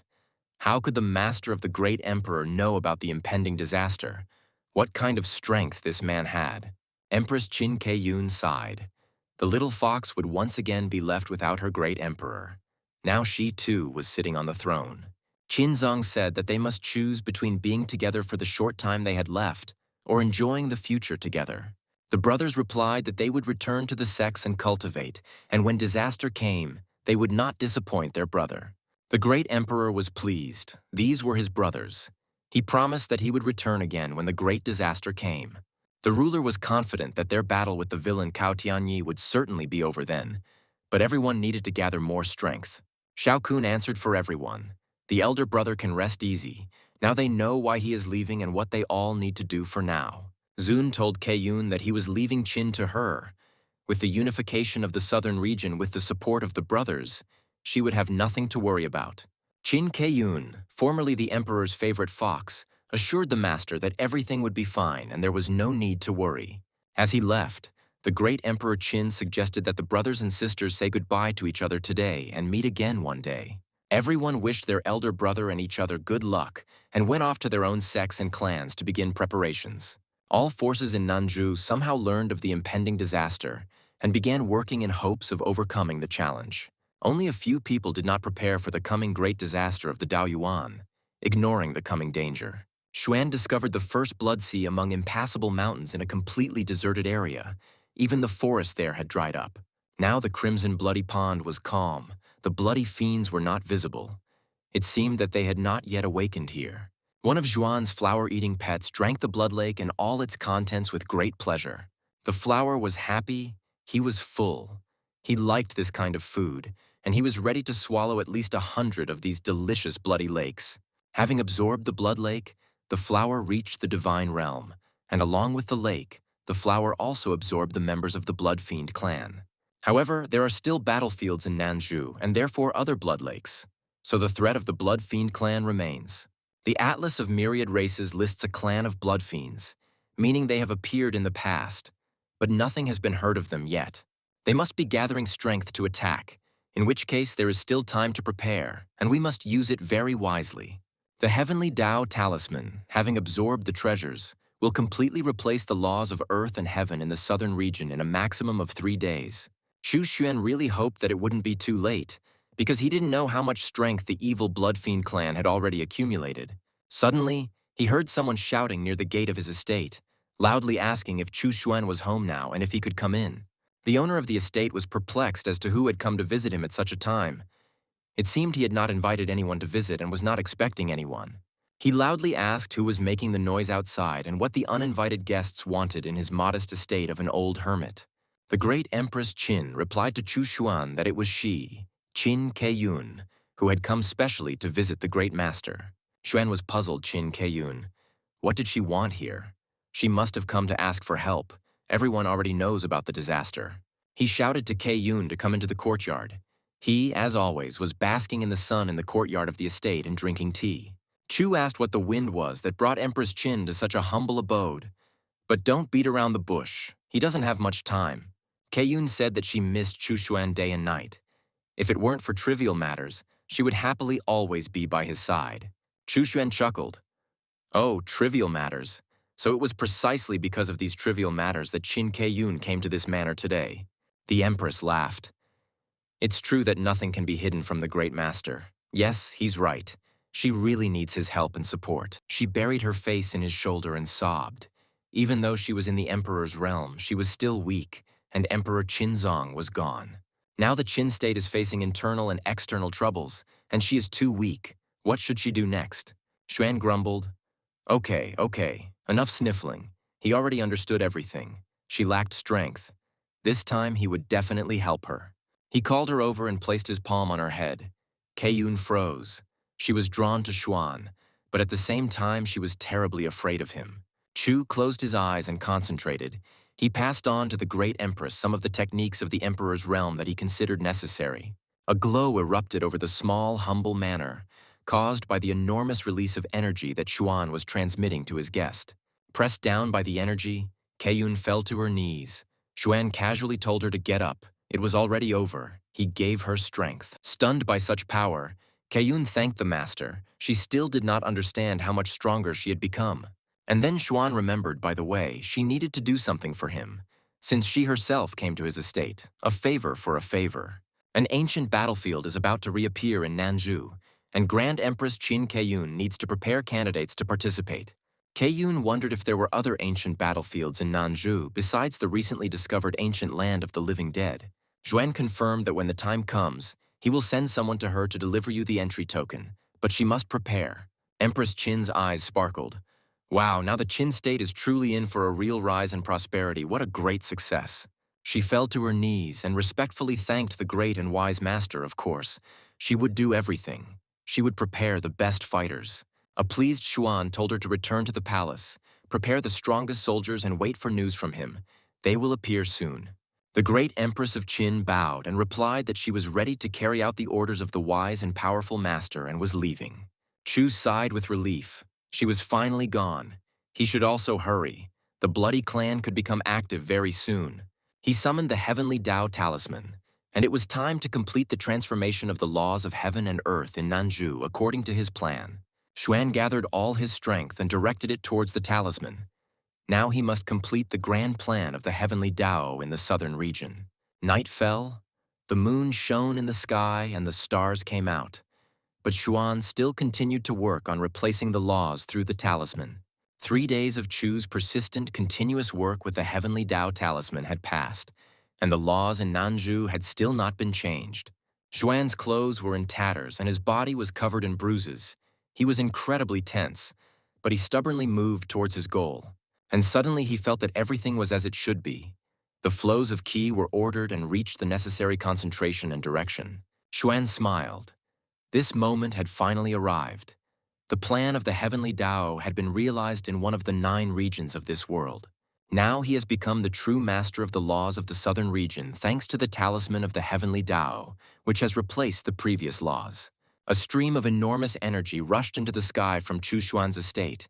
How could the master of the great emperor know about the impending disaster? What kind of strength this man had? Empress Qin Keiyun sighed. The little fox would once again be left without her great emperor. Now she too was sitting on the throne. Qinzong said that they must choose between being together for the short time they had left or enjoying the future together. The brothers replied that they would return to the sects and cultivate, and when disaster came, they would not disappoint their brother. The great emperor was pleased. These were his brothers. He promised that he would return again when the great disaster came. The ruler was confident that their battle with the villain Cao Tianyi would certainly be over then, but everyone needed to gather more strength. Shaokun answered for everyone. The elder brother can rest easy. Now they know why he is leaving and what they all need to do for now. Zun told Keiyun that he was leaving Qin to her. With the unification of the southern region with the support of the brothers, she would have nothing to worry about. Qin Keiyun, formerly the emperor's favorite fox, assured the master that everything would be fine and there was no need to worry. As he left, the great Emperor Qin suggested that the brothers and sisters say goodbye to each other today and meet again one day. Everyone wished their elder brother and each other good luck and went off to their own sects and clans to begin preparations. All forces in Nanzhou somehow learned of the impending disaster and began working in hopes of overcoming the challenge. Only a few people did not prepare for the coming great disaster of the Daoyuan, ignoring the coming danger. Xuan discovered the first blood sea among impassable mountains in a completely deserted area. Even the forest there had dried up. Now the crimson bloody pond was calm. The bloody fiends were not visible. It seemed that they had not yet awakened here. One of Zhuan's flower-eating pets drank the blood lake and all its contents with great pleasure. The flower was happy, he was full. He liked this kind of food, and he was ready to swallow at least 100 of these delicious bloody lakes. Having absorbed the blood lake, the flower reached the divine realm, and along with the lake, the flower also absorbed the members of the Blood Fiend clan. However, there are still battlefields in Nanzhou and therefore other blood lakes, so the threat of the Blood Fiend clan remains. The Atlas of Myriad Races lists a clan of blood fiends, meaning they have appeared in the past, but nothing has been heard of them yet. They must be gathering strength to attack, in which case there is still time to prepare, and we must use it very wisely. The Heavenly Tao Talisman, having absorbed the treasures, will completely replace the laws of earth and heaven in the southern region in a maximum of 3 days. Chu Xuan really hoped that it wouldn't be too late, because he didn't know how much strength the evil Blood Fiend clan had already accumulated. Suddenly, he heard someone shouting near the gate of his estate, loudly asking if Chu Xuan was home now and if he could come in. The owner of the estate was perplexed as to who had come to visit him at such a time. It seemed he had not invited anyone to visit and was not expecting anyone. He loudly asked who was making the noise outside and what the uninvited guests wanted in his modest estate of an old hermit. The great Empress Qin replied to Chu Xuan that it was she, Qin Keiyun, who had come specially to visit the great master. Xuan was puzzled. Qin Keiyun. What did she want here? She must have come to ask for help. Everyone already knows about the disaster. He shouted to Keiyun to come into the courtyard. He, as always, was basking in the sun in the courtyard of the estate and drinking tea. Chu asked what the wind was that brought Empress Qin to such a humble abode. But don't beat around the bush. He doesn't have much time. Keiyun said that she missed Chu Xuan day and night. If it weren't for trivial matters, she would happily always be by his side. Chu Xuan chuckled. Oh, trivial matters. So it was precisely because of these trivial matters that Qin Keiyun came to this manor today. The Empress laughed. It's true that nothing can be hidden from the great master. Yes, he's right. She really needs his help and support. She buried her face in his shoulder and sobbed. Even though she was in the emperor's realm, she was still weak, and Emperor Qinzong was gone. Now the Qin state is facing internal and external troubles, and she is too weak. What should she do next? Xuan grumbled. Okay, enough sniffling. He already understood everything. She lacked strength. This time he would definitely help her. He called her over and placed his palm on her head. Keiyun froze. She was drawn to Xuan, but at the same time she was terribly afraid of him. Chu closed his eyes and concentrated. He passed on to the great empress some of the techniques of the emperor's realm that he considered necessary. A glow erupted over the small, humble manor, caused by the enormous release of energy that Xuan was transmitting to his guest. Pressed down by the energy, Keiyun fell to her knees. Xuan casually told her to get up. It was already over. He gave her strength. Stunned by such power, Keiyun thanked the master. She still did not understand how much stronger she had become. And then Xuan remembered, by the way, she needed to do something for him, since she herself came to his estate, a favor for a favor. An ancient battlefield is about to reappear in Nanzhou, and Grand Empress Qin Keiyun needs to prepare candidates to participate. Keiyun wondered if there were other ancient battlefields in Nanzhou besides the recently discovered ancient land of the living dead. Xuan confirmed that when the time comes, he will send someone to her to deliver you the entry token, but she must prepare. Empress Qin's eyes sparkled. Wow, now the Qin state is truly in for a real rise and prosperity. What a great success. She fell to her knees and respectfully thanked the great and wise master, of course. She would do everything. She would prepare the best fighters. A pleased Xuan told her to return to the palace, prepare the strongest soldiers and wait for news from him. They will appear soon. The great Empress of Qin bowed and replied that she was ready to carry out the orders of the wise and powerful master and was leaving. Chu sighed with relief. She was finally gone. He should also hurry. The bloody clan could become active very soon. He summoned the heavenly Tao talisman, and it was time to complete the transformation of the laws of heaven and earth in Nanju according to his plan. Xuan gathered all his strength and directed it towards the talisman. Now he must complete the grand plan of the heavenly Tao in the southern region. Night fell, the moon shone in the sky, and the stars came out. But Xuan still continued to work on replacing the laws through the talisman. 3 days of Chu's persistent, continuous work with the heavenly Tao talisman had passed, and the laws in Nanju had still not been changed. Xuan's clothes were in tatters and his body was covered in bruises. He was incredibly tense, but he stubbornly moved towards his goal. And suddenly he felt that everything was as it should be. The flows of qi were ordered and reached the necessary concentration and direction. Xuan smiled. This moment had finally arrived. The plan of the heavenly Tao had been realized in one of the 9 regions of this world. Now he has become the true master of the laws of the southern region thanks to the talisman of the heavenly Tao, which has replaced the previous laws. A stream of enormous energy rushed into the sky from Chu Xuan's estate.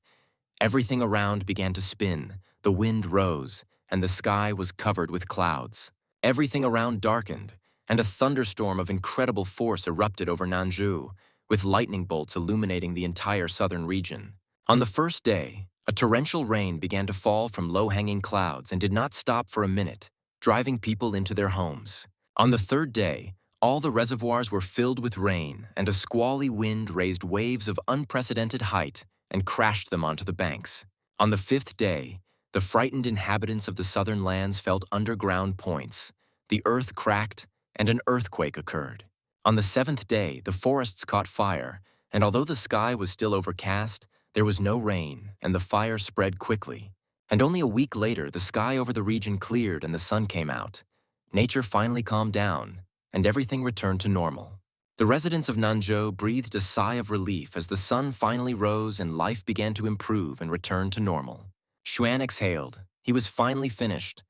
Everything around began to spin, the wind rose, and the sky was covered with clouds. Everything around darkened, and a thunderstorm of incredible force erupted over Nanju, with lightning bolts illuminating the entire southern region. On the first day, a torrential rain began to fall from low-hanging clouds and did not stop for a minute, driving people into their homes. On the third day, all the reservoirs were filled with rain, and a squally wind raised waves of unprecedented height and crashed them onto the banks. On the 5th day, the frightened inhabitants of the southern lands felt underground points. The earth cracked, and an earthquake occurred. On the 7th day, the forests caught fire, and although the sky was still overcast, there was no rain, and the fire spread quickly. And only a week later, the sky over the region cleared and the sun came out. Nature finally calmed down, and everything returned to normal. The residents of Nanzhou breathed a sigh of relief as the sun finally rose and life began to improve and return to normal. Xuan exhaled. He was finally finished.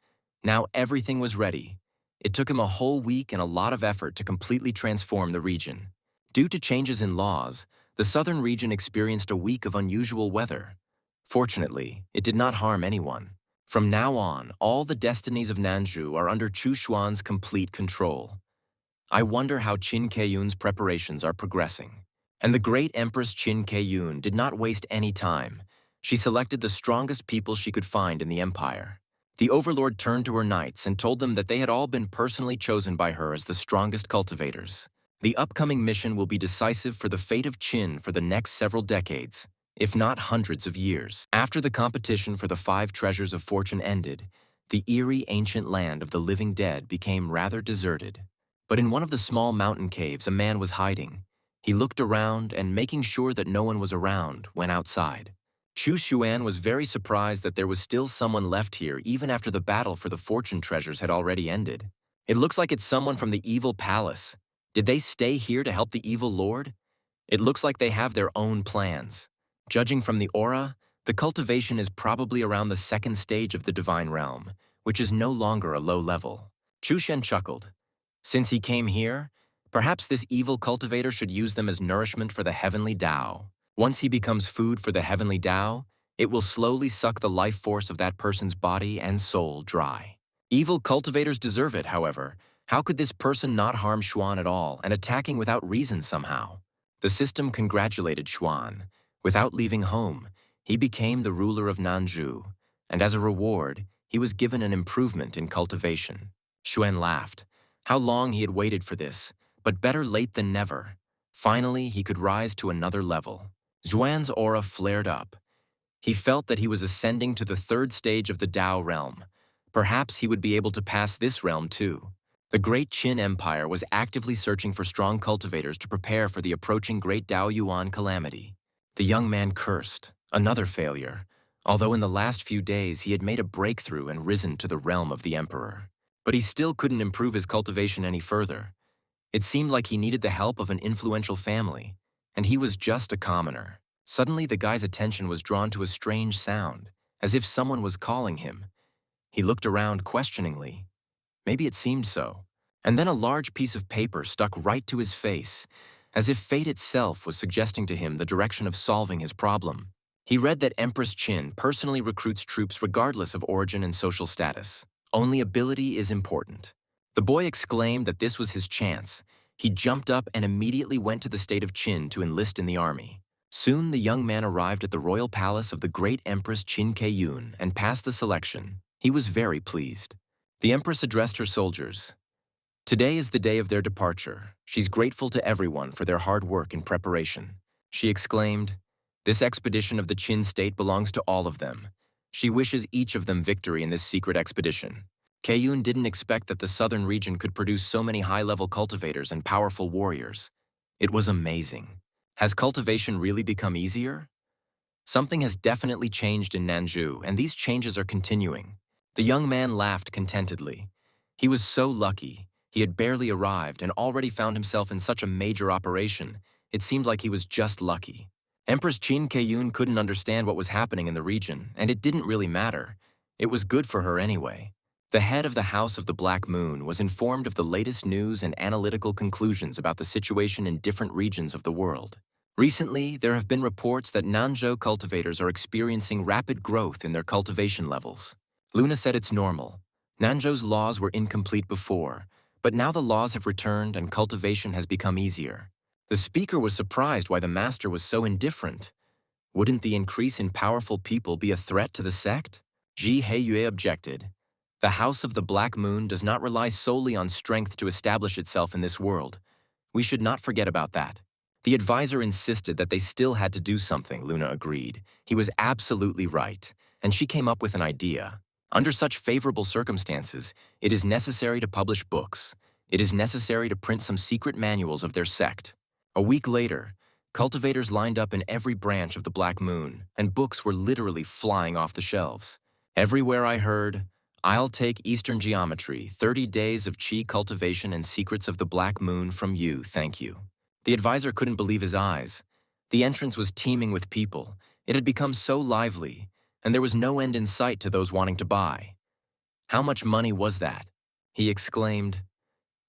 Now everything was ready. It took him a whole week and a lot of effort to completely transform the region. Due to changes in laws, the southern region experienced a week of unusual weather. Fortunately, it did not harm anyone. From now on, all the destinies of Nanzhou are under Chu Xuan's complete control. I wonder how Qin Keiyun's preparations are progressing. And the great Empress Qin Keiyun did not waste any time. She selected the strongest people she could find in the empire. The overlord turned to her knights and told them that they had all been personally chosen by her as the strongest cultivators. The upcoming mission will be decisive for the fate of Qin for the next several decades, if not hundreds of years. After the competition for the 5 treasures of fortune ended, the eerie ancient land of the living dead became rather deserted. But in one of the small mountain caves, a man was hiding. He looked around and, making sure that no one was around, went outside. Chu Xuan was very surprised that there was still someone left here even after the battle for the fortune treasures had already ended. It looks like it's someone from the evil palace. Did they stay here to help the evil lord? It looks like they have their own plans. Judging from the aura, the cultivation is probably around the 2nd stage of the divine realm, which is no longer a low level. Chu Shen chuckled. Since he came here, perhaps this evil cultivator should use them as nourishment for the heavenly Tao. Once he becomes food for the heavenly Tao, it will slowly suck the life force of that person's body and soul dry. Evil cultivators deserve it, however. How could this person not harm Xuan at all and attacking without reason somehow? The system congratulated Xuan. Without leaving home, he became the ruler of Nanzhou, and as a reward, he was given an improvement in cultivation. Xuan laughed. How long he had waited for this, but better late than never. Finally, he could rise to another level. Xuan's aura flared up. He felt that he was ascending to the 3rd stage of the Tao realm. Perhaps he would be able to pass this realm too. The great Qin Empire was actively searching for strong cultivators to prepare for the approaching Great Dao Yuan calamity. The young man cursed. Another failure, although in the last few days he had made a breakthrough and risen to the realm of the emperor. But he still couldn't improve his cultivation any further. It seemed like he needed the help of an influential family, and he was just a commoner. Suddenly, the guy's attention was drawn to a strange sound, as if someone was calling him. He looked around questioningly. Maybe it seemed so. And then a large piece of paper stuck right to his face, as if fate itself was suggesting to him the direction of solving his problem. He read that Empress Qin personally recruits troops regardless of origin and social status. Only ability is important. The boy exclaimed that this was his chance. He jumped up and immediately went to the state of Qin to enlist in the army. Soon the young man arrived at the royal palace of the great Empress Qin Keiyun and passed the selection. He was very pleased. The Empress addressed her soldiers. Today is the day of their departure. She's grateful to everyone for their hard work and preparation. She exclaimed, "This expedition of the Qin state belongs to all of them. She wishes each of them victory in this secret expedition." Keiyun didn't expect that the southern region could produce so many high-level cultivators and powerful warriors. It was amazing. Has cultivation really become easier? Something has definitely changed in Nanju, and these changes are continuing. The young man laughed contentedly. He was so lucky. He had barely arrived and already found himself in such a major operation. It seemed like he was just lucky. Empress Qin Keiyun couldn't understand what was happening in the region, and it didn't really matter. It was good for her anyway. The head of the House of the Black Moon was informed of the latest news and analytical conclusions about the situation in different regions of the world. Recently, there have been reports that Nanzhou cultivators are experiencing rapid growth in their cultivation levels. Luna said it's normal. Nanzhou's laws were incomplete before, but now the laws have returned and cultivation has become easier. The speaker was surprised why the master was so indifferent. Wouldn't the increase in powerful people be a threat to the sect? Ji Heiyue objected. The House of the Black Moon does not rely solely on strength to establish itself in this world. We should not forget about that. The advisor insisted that they still had to do something, Luna agreed. He was absolutely right, and she came up with an idea. Under such favorable circumstances, it is necessary to publish books. It is necessary to print some secret manuals of their sect. A week later, cultivators lined up in every branch of the Black Moon, and books were literally flying off the shelves. Everywhere I heard, "I'll take Eastern Geometry, 30 Days of Qi Cultivation and Secrets of the Black Moon from you, thank you." The advisor couldn't believe his eyes. The entrance was teeming with people. It had become so lively, and there was no end in sight to those wanting to buy. How much money was that? He exclaimed.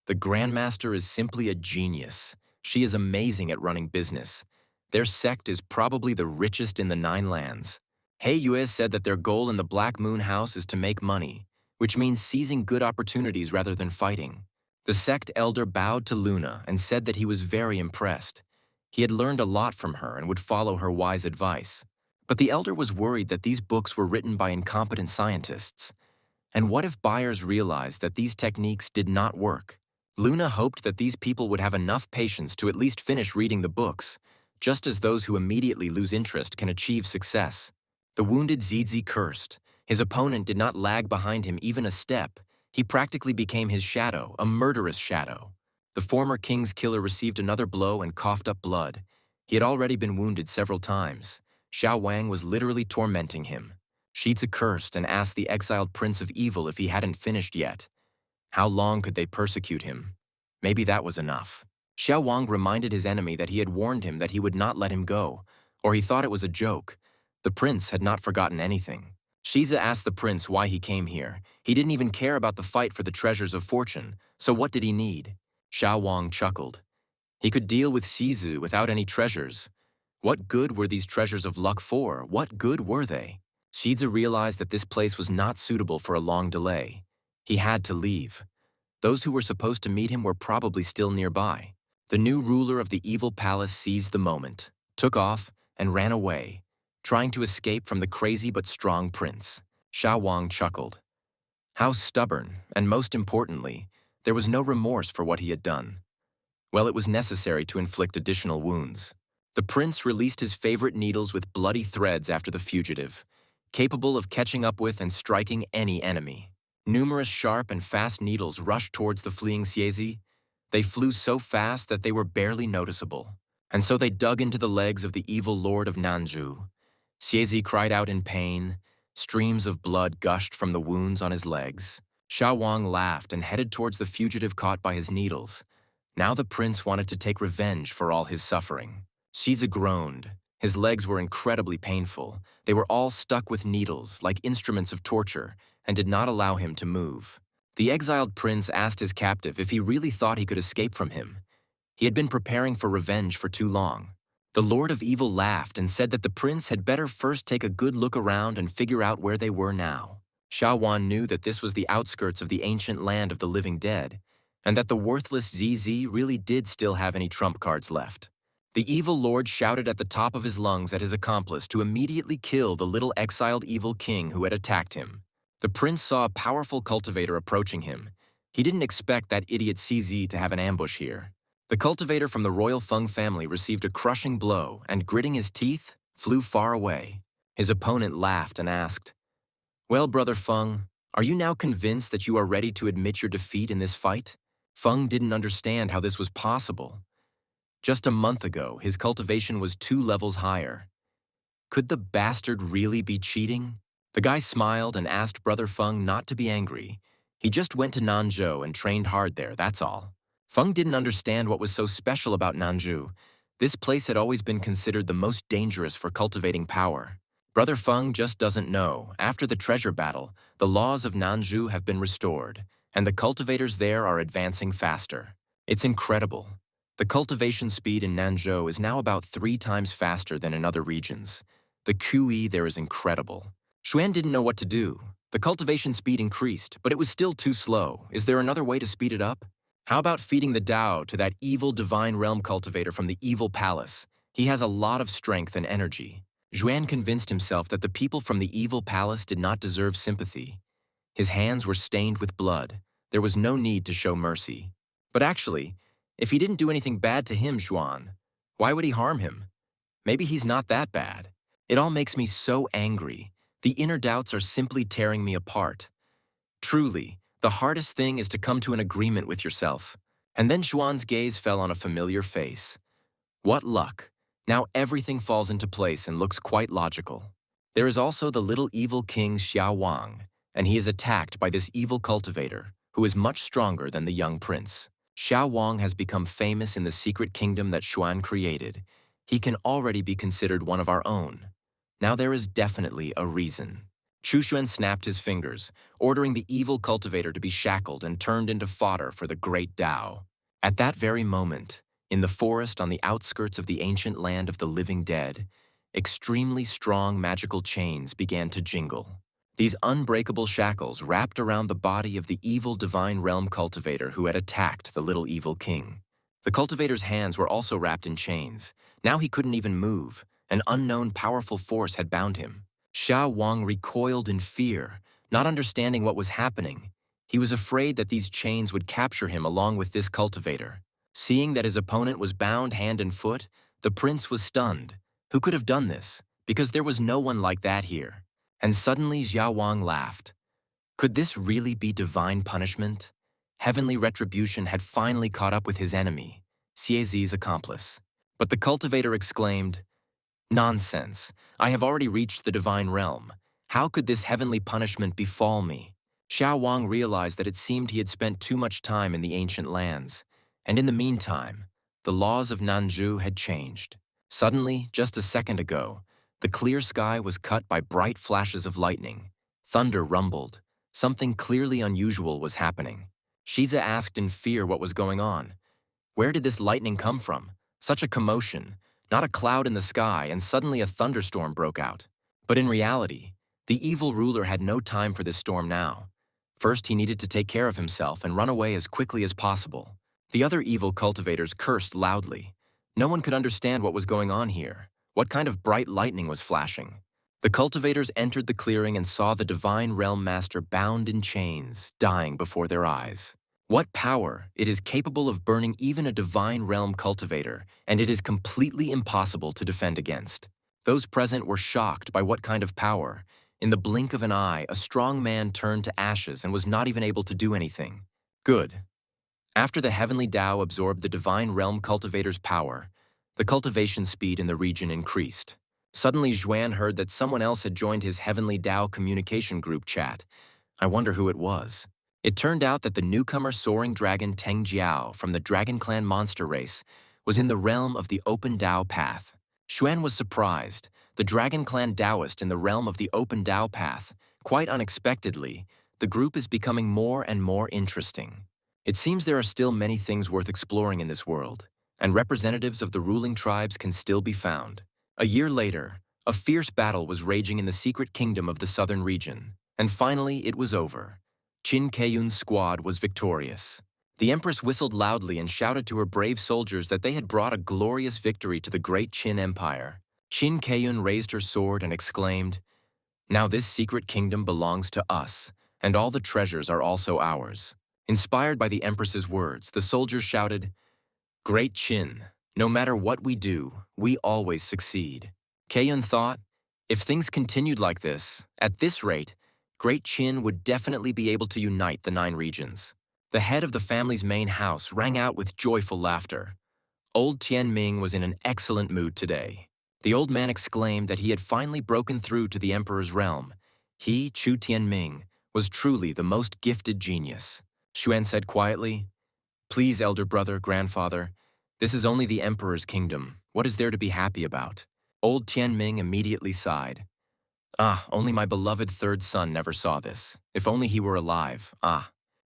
The Grandmaster is simply a genius. She is amazing at running business. Their sect is probably the richest in the 9 lands. Heiyue said that their goal in the Black Moon House is to make money, which means seizing good opportunities rather than fighting. The sect elder bowed to Luna and said that he was very impressed. He had learned a lot from her and would follow her wise advice. But the elder was worried that these books were written by incompetent scientists. And what if buyers realized that these techniques did not work? Luna hoped that these people would have enough patience to at least finish reading the books, just as those who immediately lose interest can achieve success. The wounded Zizi cursed. His opponent did not lag behind him even a step. He practically became his shadow, a murderous shadow. The former king's killer received another blow and coughed up blood. He had already been wounded several times. Xiao Wang was literally tormenting him. Shizi cursed and asked the exiled prince of evil if he hadn't finished yet. How long could they persecute him? Maybe that was enough. Xiao Wang reminded his enemy that he had warned him that he would not let him go, or he thought it was a joke. The prince had not forgotten anything. Shiza asked the prince why he came here. He didn't even care about the fight for the treasures of fortune, so what did he need? Xiao Wang chuckled. He could deal with Shizu without any treasures. What good were these treasures of luck for? What good were they? Shizu realized that this place was not suitable for a long delay. He had to leave. Those who were supposed to meet him were probably still nearby. The new ruler of the evil palace seized the moment, took off, and ran away, trying to escape from the crazy but strong prince. Xiao Wang chuckled. How stubborn, and most importantly, there was no remorse for what he had done. Well, it was necessary to inflict additional wounds. The prince released his favorite needles with bloody threads after the fugitive, capable of catching up with and striking any enemy. Numerous sharp and fast needles rushed towards the fleeing Xiezi. They flew so fast that they were barely noticeable, and so they dug into the legs of the evil lord of Nanju. Xiezi cried out in pain. Streams of blood gushed from the wounds on his legs. Xiao Wang laughed and headed towards the fugitive caught by his needles. Now the prince wanted to take revenge for all his suffering. Shiza groaned. His legs were incredibly painful. They were all stuck with needles, like instruments of torture, and did not allow him to move. The exiled prince asked his captive if he really thought he could escape from him. He had been preparing for revenge for too long. The Lord of Evil laughed and said that the prince had better first take a good look around and figure out where they were now. Xiaowan knew that this was the outskirts of the ancient land of the living dead, and that the worthless ZZ really did still have any trump cards left. The evil lord shouted at the top of his lungs at his accomplice to immediately kill the little exiled evil king who had attacked him. The prince saw a powerful cultivator approaching him. He didn't expect that idiot CZ to have an ambush here. The cultivator from the royal Feng family received a crushing blow and, gritting his teeth, flew far away. His opponent laughed and asked, "Well, Brother Feng, are you now convinced that you are ready to admit your defeat in this fight?" Feng didn't understand how this was possible. Just a month ago, his cultivation was 2 levels higher. Could the bastard really be cheating? The guy smiled and asked Brother Feng not to be angry. He just went to Nanzhou and trained hard there, that's all. Feng didn't understand what was so special about Nanzhou. This place had always been considered the most dangerous for cultivating power. Brother Feng just doesn't know. After the treasure battle, the laws of Nanzhou have been restored, and the cultivators there are advancing faster. It's incredible. The cultivation speed in Nanzhou is now about 3 times faster than in other regions. The QE there is incredible. Xuan didn't know what to do. The cultivation speed increased, but it was still too slow. Is there another way to speed it up? How about feeding the Dao to that evil divine realm cultivator from the evil palace? He has a lot of strength and energy. Xuan convinced himself that the people from the evil palace did not deserve sympathy. His hands were stained with blood. There was no need to show mercy. But actually, if he didn't do anything bad to him, Xuan, why would he harm him? Maybe he's not that bad. It all makes me so angry. The inner doubts are simply tearing me apart. Truly, the hardest thing is to come to an agreement with yourself. And then Xuan's gaze fell on a familiar face. What luck. Now everything falls into place and looks quite logical. There is also the little evil king Xiao Wang, and he is attacked by this evil cultivator, who is much stronger than the young prince. Xiao Wang has become famous in the secret kingdom that Xuan created. He can already be considered one of our own. Now there is definitely a reason. Chu Xuan snapped his fingers, ordering the evil cultivator to be shackled and turned into fodder for the great Dao. At that very moment, in the forest on the outskirts of the ancient land of the living dead, extremely strong magical chains began to jingle. These unbreakable shackles wrapped around the body of the evil divine realm cultivator who had attacked the little evil king. The cultivator's hands were also wrapped in chains. Now he couldn't even move. An unknown powerful force had bound him. Xiao Wang recoiled in fear, not understanding what was happening. He was afraid that these chains would capture him along with this cultivator. Seeing that his opponent was bound hand and foot, the prince was stunned. Who could have done this? Because there was no one like that here. And suddenly Xiao Wang laughed. Could this really be divine punishment? Heavenly retribution had finally caught up with his enemy, Xiezi's accomplice. But the cultivator exclaimed, "Nonsense! I have already reached the divine realm. How could this heavenly punishment befall me?" Xiao Wang realized that it seemed he had spent too much time in the ancient lands. And in the meantime, the laws of Nanzhou had changed. Suddenly, just a second ago, the clear sky was cut by bright flashes of lightning. Thunder rumbled. Something clearly unusual was happening. Shiza asked in fear what was going on. Where did this lightning come from? Such a commotion. Not a cloud in the sky, and suddenly a thunderstorm broke out. But in reality, the evil ruler had no time for this storm now. First, he needed to take care of himself and run away as quickly as possible. The other evil cultivators cursed loudly. No one could understand what was going on here. What kind of bright lightning was flashing? The cultivators entered the clearing and saw the divine realm master bound in chains, dying before their eyes. What power! It is capable of burning even a divine realm cultivator, and it is completely impossible to defend against. Those present were shocked by what kind of power. In the blink of an eye, a strong man turned to ashes and was not even able to do anything. Good. After the heavenly Dao absorbed the divine realm cultivator's power, the cultivation speed in the region increased. Suddenly, Xuan heard that someone else had joined his heavenly Dao communication group chat. I wonder who it was. It turned out that the newcomer soaring dragon Teng Jiao from the Dragon Clan monster race was in the realm of the open Dao path. Xuan was surprised. The Dragon Clan Taoist in the realm of the open Dao path. Quite unexpectedly, the group is becoming more and more interesting. It seems there are still many things worth exploring in this world. and representatives of the ruling tribes can still be found. A year later, a fierce battle was raging in the secret kingdom of the southern region, and finally it was over. Qin Keiyun's squad was victorious. The empress whistled loudly and shouted to her brave soldiers that they had brought a glorious victory to the great Qin Empire. Qin Keiyun raised her sword and exclaimed, "Now this secret kingdom belongs to us, and all the treasures are also ours." Inspired by the empress's words, the soldiers shouted, "Great Qin, no matter what we do, we always succeed." Keiyun thought, if things continued like this, at this rate, Great Qin would definitely be able to unite the 9 regions. The head of the family's main house rang out with joyful laughter. Old Tianming was in an excellent mood today. The old man exclaimed that he had finally broken through to the emperor's realm. He, Chu Tianming, was truly the most gifted genius. Xuan said quietly, "Please, elder brother, grandfather, this is only the emperor's kingdom. What is there to be happy about?" Old Tianming immediately sighed. Only my beloved third son never saw this. If only he were alive.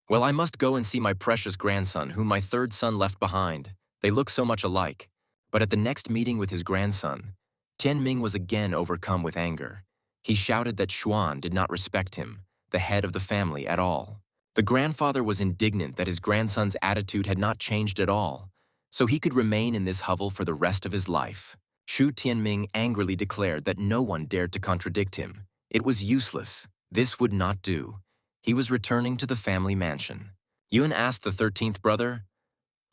Well, I must go and see my precious grandson, whom my third son left behind. They look so much alike." But at the next meeting with his grandson, Tianming was again overcome with anger. He shouted that Xuan did not respect him, the head of the family, at all. The grandfather was indignant that his grandson's attitude had not changed at all, so he could remain in this hovel for the rest of his life. Shu Tianming angrily declared that no one dared to contradict him. It was useless. This would not do. He was returning to the family mansion. Yun asked the 13th brother,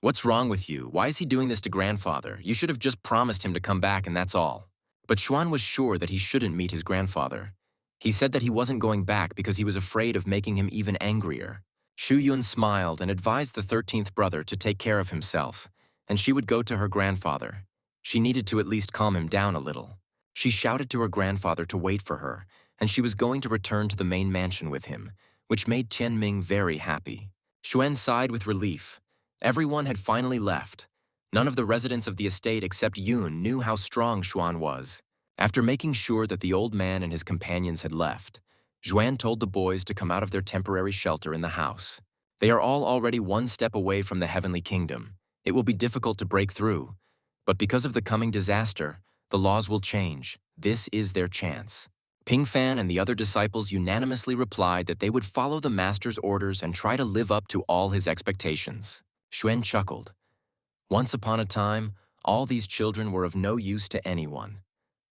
"What's wrong with you? Why is he doing this to grandfather? You should have just promised him to come back and that's all." But Xuan was sure that he shouldn't meet his grandfather. He said that he wasn't going back because he was afraid of making him even angrier. Shu Yun smiled and advised the 13th brother to take care of himself, and she would go to her grandfather. She needed to at least calm him down a little. She shouted to her grandfather to wait for her, and she was going to return to the main mansion with him, which made Tianming very happy. Xuan sighed with relief. Everyone had finally left. None of the residents of the estate except Yun knew how strong Xuan was. After making sure that the old man and his companions had left, Xuan told the boys to come out of their temporary shelter in the house. They are all already one step away from the heavenly kingdom. It will be difficult to break through, but because of the coming disaster, the laws will change. This is their chance. Pingfan and the other disciples unanimously replied that they would follow the master's orders and try to live up to all his expectations. Xuan chuckled. Once upon a time, all these children were of no use to anyone.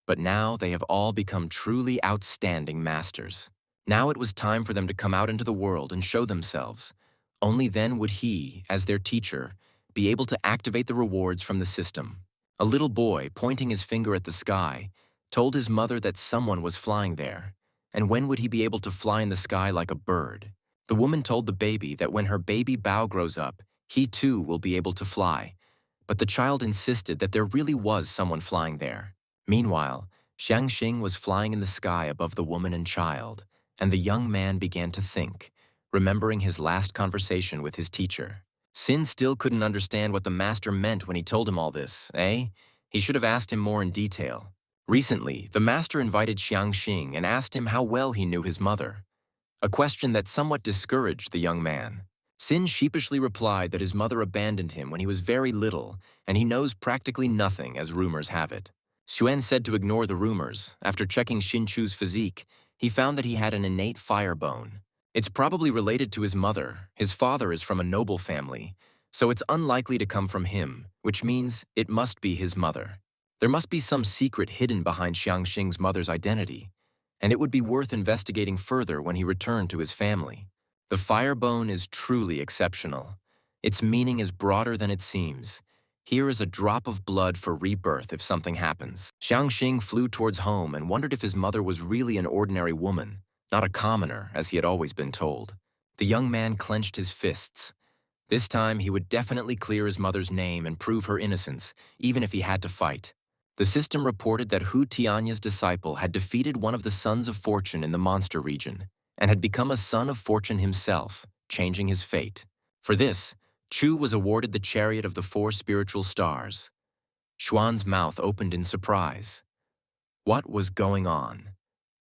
But now they have all become truly outstanding masters. Now it was time for them to come out into the world and show themselves. Only then would he, as their teacher, be able to activate the rewards from the system. A little boy, pointing his finger at the sky, told his mother that someone was flying there, and when would he be able to fly in the sky like a bird? The woman told the baby that when her baby Bao grows up, he too will be able to fly, but the child insisted that there really was someone flying there. Meanwhile, Xiangxing was flying in the sky above the woman and child, and the young man began to think, remembering his last conversation with his teacher. Sin still couldn't understand what the master meant when he told him all this, eh? He should have asked him more in detail. Recently, the master invited Xiangxing and asked him how well he knew his mother, a question that somewhat discouraged the young man. Sin sheepishly replied that his mother abandoned him when he was very little, and he knows practically nothing, as rumors have it. Xuan said to ignore the rumors. After checking Xinchu's physique, he found that he had an innate fire bone. It's probably related to his mother. His father is from a noble family, so it's unlikely to come from him, which means it must be his mother. There must be some secret hidden behind Xiangxing's mother's identity, and it would be worth investigating further when he returned to his family. The fire bone is truly exceptional. Its meaning is broader than it seems. Here is a drop of blood for rebirth if something happens. Xiangxing flew towards home and wondered if his mother was really an ordinary woman, not a commoner, as he had always been told. The young man clenched his fists. This time, he would definitely clear his mother's name and prove her innocence, even if he had to fight. The system reported that Hu Tianya's disciple had defeated one of the Sons of Fortune in the monster region, and had become a Son of Fortune himself, changing his fate. For this, Chu was awarded the Chariot of the 4 Spiritual Stars. Xuan's mouth opened in surprise. What was going on?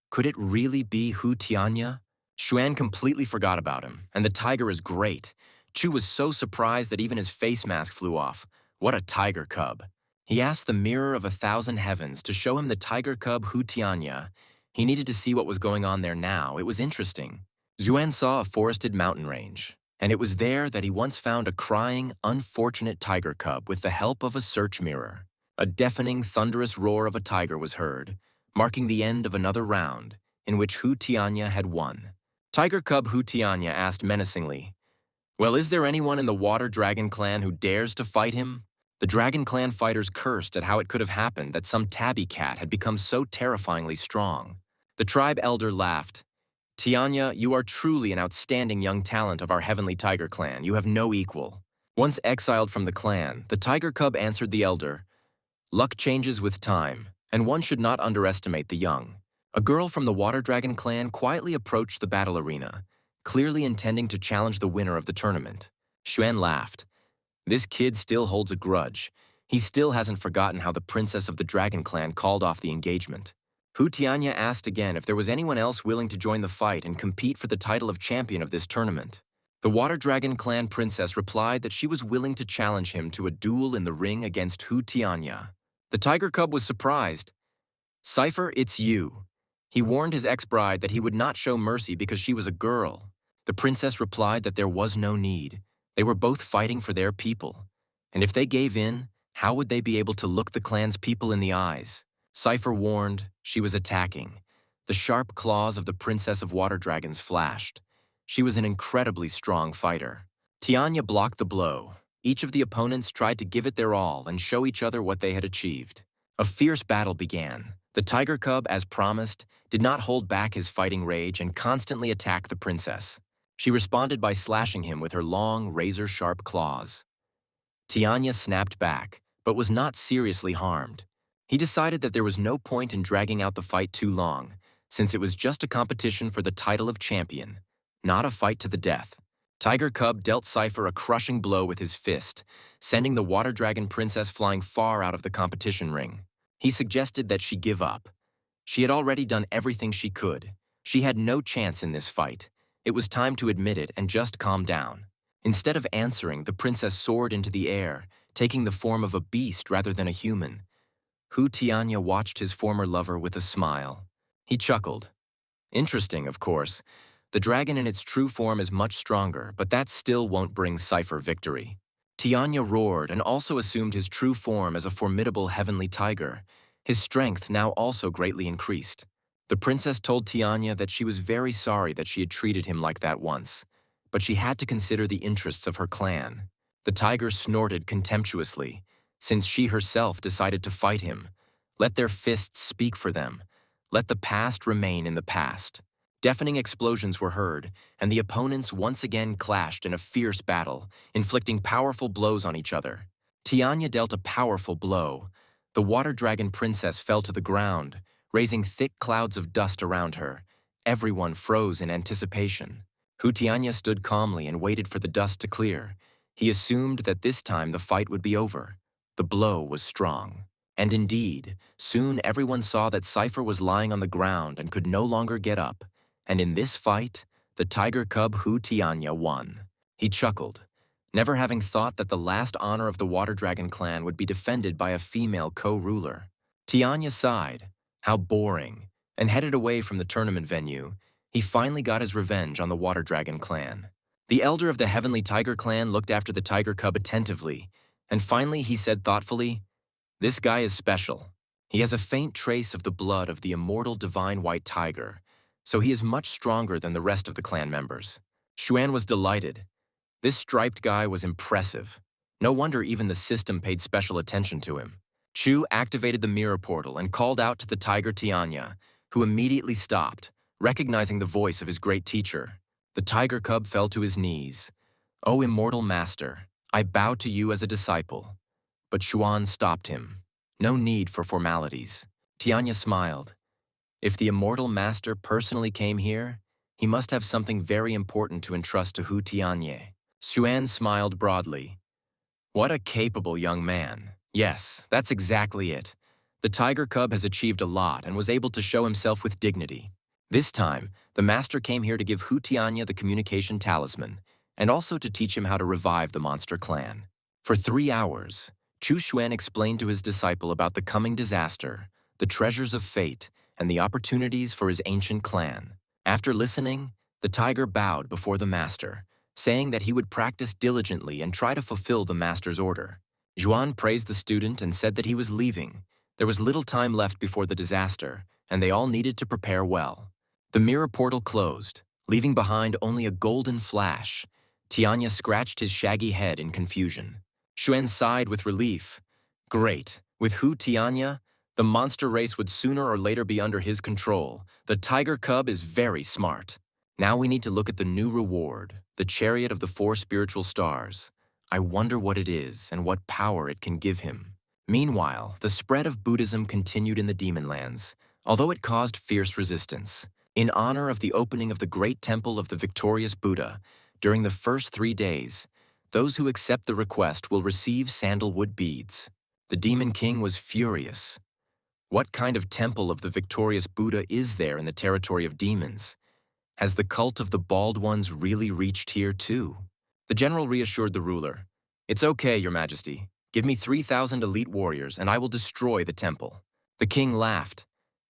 Could it really be Hu Tianya? Xuan completely forgot about him, and the tiger is great. Chu was so surprised that even his face mask flew off. What a tiger cub! He asked the Mirror of 1,000 Heavens to show him the tiger cub Hu Tianya. He needed to see what was going on there now. It was interesting. Xuan saw a forested mountain range, and it was there that he once found a crying, unfortunate tiger cub with the help of a search mirror. A deafening, thunderous roar of a tiger was heard, marking the end of another round, in which Hu Tianya had won. Tiger cub Hu Tianya asked menacingly, "Well, is there anyone in the Water Dragon clan who dares to fight him?" The Dragon clan fighters cursed at how it could have happened that some tabby cat had become so terrifyingly strong. The tribe elder laughed. "Tianya, you are truly an outstanding young talent of our Heavenly Tiger clan. You have no equal." Once exiled from the clan, the tiger cub answered the elder, "Luck changes with time, and one should not underestimate the young." A girl from the Water Dragon clan quietly approached the battle arena, clearly intending to challenge the winner of the tournament. Xuan laughed. This kid still holds a grudge. He still hasn't forgotten how the princess of the Dragon clan called off the engagement. Hu Tianya asked again if there was anyone else willing to join the fight and compete for the title of champion of this tournament. The Water Dragon clan princess replied that she was willing to challenge him to a duel in the ring against Hu Tianya. The tiger cub was surprised. "Cypher, it's you." He warned his ex-bride that he would not show mercy because she was a girl. The princess replied that there was no need. They were both fighting for their people. And if they gave in, how would they be able to look the clan's people in the eyes? Cypher warned she was attacking. The sharp claws of the Princess of Water Dragons flashed. She was an incredibly strong fighter. Tianya blocked the blow. Each of the opponents tried to give it their all and show each other what they had achieved. A fierce battle began. The tiger cub, as promised, did not hold back his fighting rage and constantly attacked the princess. She responded by slashing him with her long, razor-sharp claws. Tianya snapped back, but was not seriously harmed. He decided that there was no point in dragging out the fight too long, since it was just a competition for the title of champion, not a fight to the death. Tiger Cub dealt Cypher a crushing blow with his fist, sending the Water Dragon princess flying far out of the competition ring. He suggested that she give up. She had already done everything she could. She had no chance in this fight. It was time to admit it and just calm down. Instead of answering, the princess soared into the air, taking the form of a beast rather than a human. Hu Tianya watched his former lover with a smile. He chuckled. Interesting, of course. The dragon in its true form is much stronger, but that still won't bring Cypher victory. Tianya roared and also assumed his true form as a formidable heavenly tiger. His strength now also greatly increased. The princess told Tianya that she was very sorry that she had treated him like that once, but she had to consider the interests of her clan. The tiger snorted contemptuously, since she herself decided to fight him. Let their fists speak for them. Let the past remain in the past. Deafening explosions were heard, and the opponents once again clashed in a fierce battle, inflicting powerful blows on each other. Tianya dealt a powerful blow. The Water Dragon princess fell to the ground, raising thick clouds of dust around her. Everyone froze in anticipation. Hu Tianya stood calmly and waited for the dust to clear. He assumed that this time the fight would be over. The blow was strong. And indeed, soon everyone saw that Cypher was lying on the ground and could no longer get up. And in this fight, the tiger cub Hu Tianya won. He chuckled, never having thought that the last honor of the Water Dragon clan would be defended by a female co-ruler. Tianya sighed. How boring, and headed away from the tournament venue. He finally got his revenge on the Water Dragon clan. The elder of the Heavenly Tiger clan looked after the tiger cub attentively, and finally he said thoughtfully, "This guy is special. He has a faint trace of the blood of the immortal divine white tiger, so he is much stronger than the rest of the clan members." Xuan was delighted. This striped guy was impressive. No wonder even the system paid special attention to him. Chu activated the mirror portal and called out to the tiger Tianya, who immediately stopped, recognizing the voice of his great teacher. The tiger cub fell to his knees. "O immortal master, I bow to you as a disciple." But Xuan stopped him. No need for formalities. Tianya smiled. If the immortal master personally came here, he must have something very important to entrust to Hu Tianya. Xuan smiled broadly. What a capable young man. Yes, that's exactly it. The tiger cub has achieved a lot and was able to show himself with dignity. This time, the master came here to give Hu Tianya the communication talisman, and also to teach him how to revive the monster clan. For 3 hours, Chu Xuan explained to his disciple about the coming disaster, the treasures of fate, and the opportunities for his ancient clan. After listening, the tiger bowed before the master, saying that he would practice diligently and try to fulfill the master's order. Zhuan praised the student and said that he was leaving. There was little time left before the disaster, and they all needed to prepare well. The mirror portal closed, leaving behind only a golden flash. Tianya scratched his shaggy head in confusion. Xuan sighed with relief. Great. With Hu Tianya, the monster race would sooner or later be under his control. The tiger cub is very smart. Now we need to look at the new reward, the chariot of the 4 spiritual stars. I wonder what it is and what power it can give him. Meanwhile, the spread of Buddhism continued in the demon lands, although it caused fierce resistance. In honor of the opening of the great temple of the victorious Buddha, during the first 3 days, those who accept the request will receive sandalwood beads. The Demon King was furious. What kind of temple of the victorious Buddha is there in the territory of demons? Has the cult of the Bald Ones really reached here too? The general reassured the ruler. It's okay, Your Majesty. Give me 3,000 elite warriors and I will destroy the temple. The king laughed.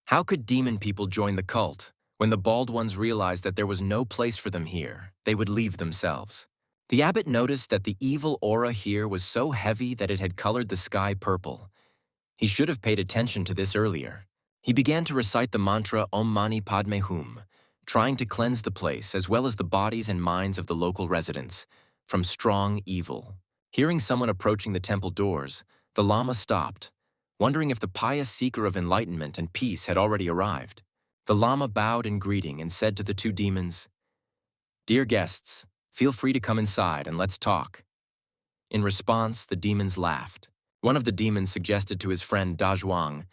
How could demon people join the cult? When the Bald Ones realized that there was no place for them here, they would leave themselves. The abbot noticed that the evil aura here was so heavy that it had colored the sky purple. He should have paid attention to this earlier. He began to recite the mantra Om Mani Padme Hum, trying to cleanse the place as well as the bodies and minds of the local residents from strong evil. Hearing someone approaching the temple doors, the Lama stopped, wondering if the pious seeker of enlightenment and peace had already arrived. The Lama bowed in greeting and said to the 2 demons, "Dear guests, feel free to come inside and let's talk." In response, the demons laughed. One of the demons suggested to his friend Da Zhuang,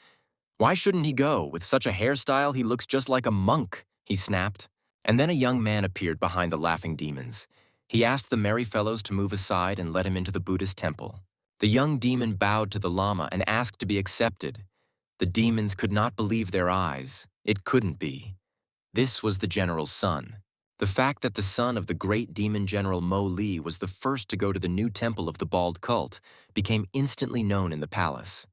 "Why shouldn't he go? With such a hairstyle, he looks just like a monk," he snapped. And then a young man appeared behind the laughing demons. He asked the merry fellows to move aside and let him into the Buddhist temple. The young demon bowed to the Lama and asked to be accepted. The demons could not believe their eyes. It couldn't be. This was the general's son. The fact that the son of the great demon general Mo Li was the first to go to the new temple of the Bald cult became instantly known in the palace.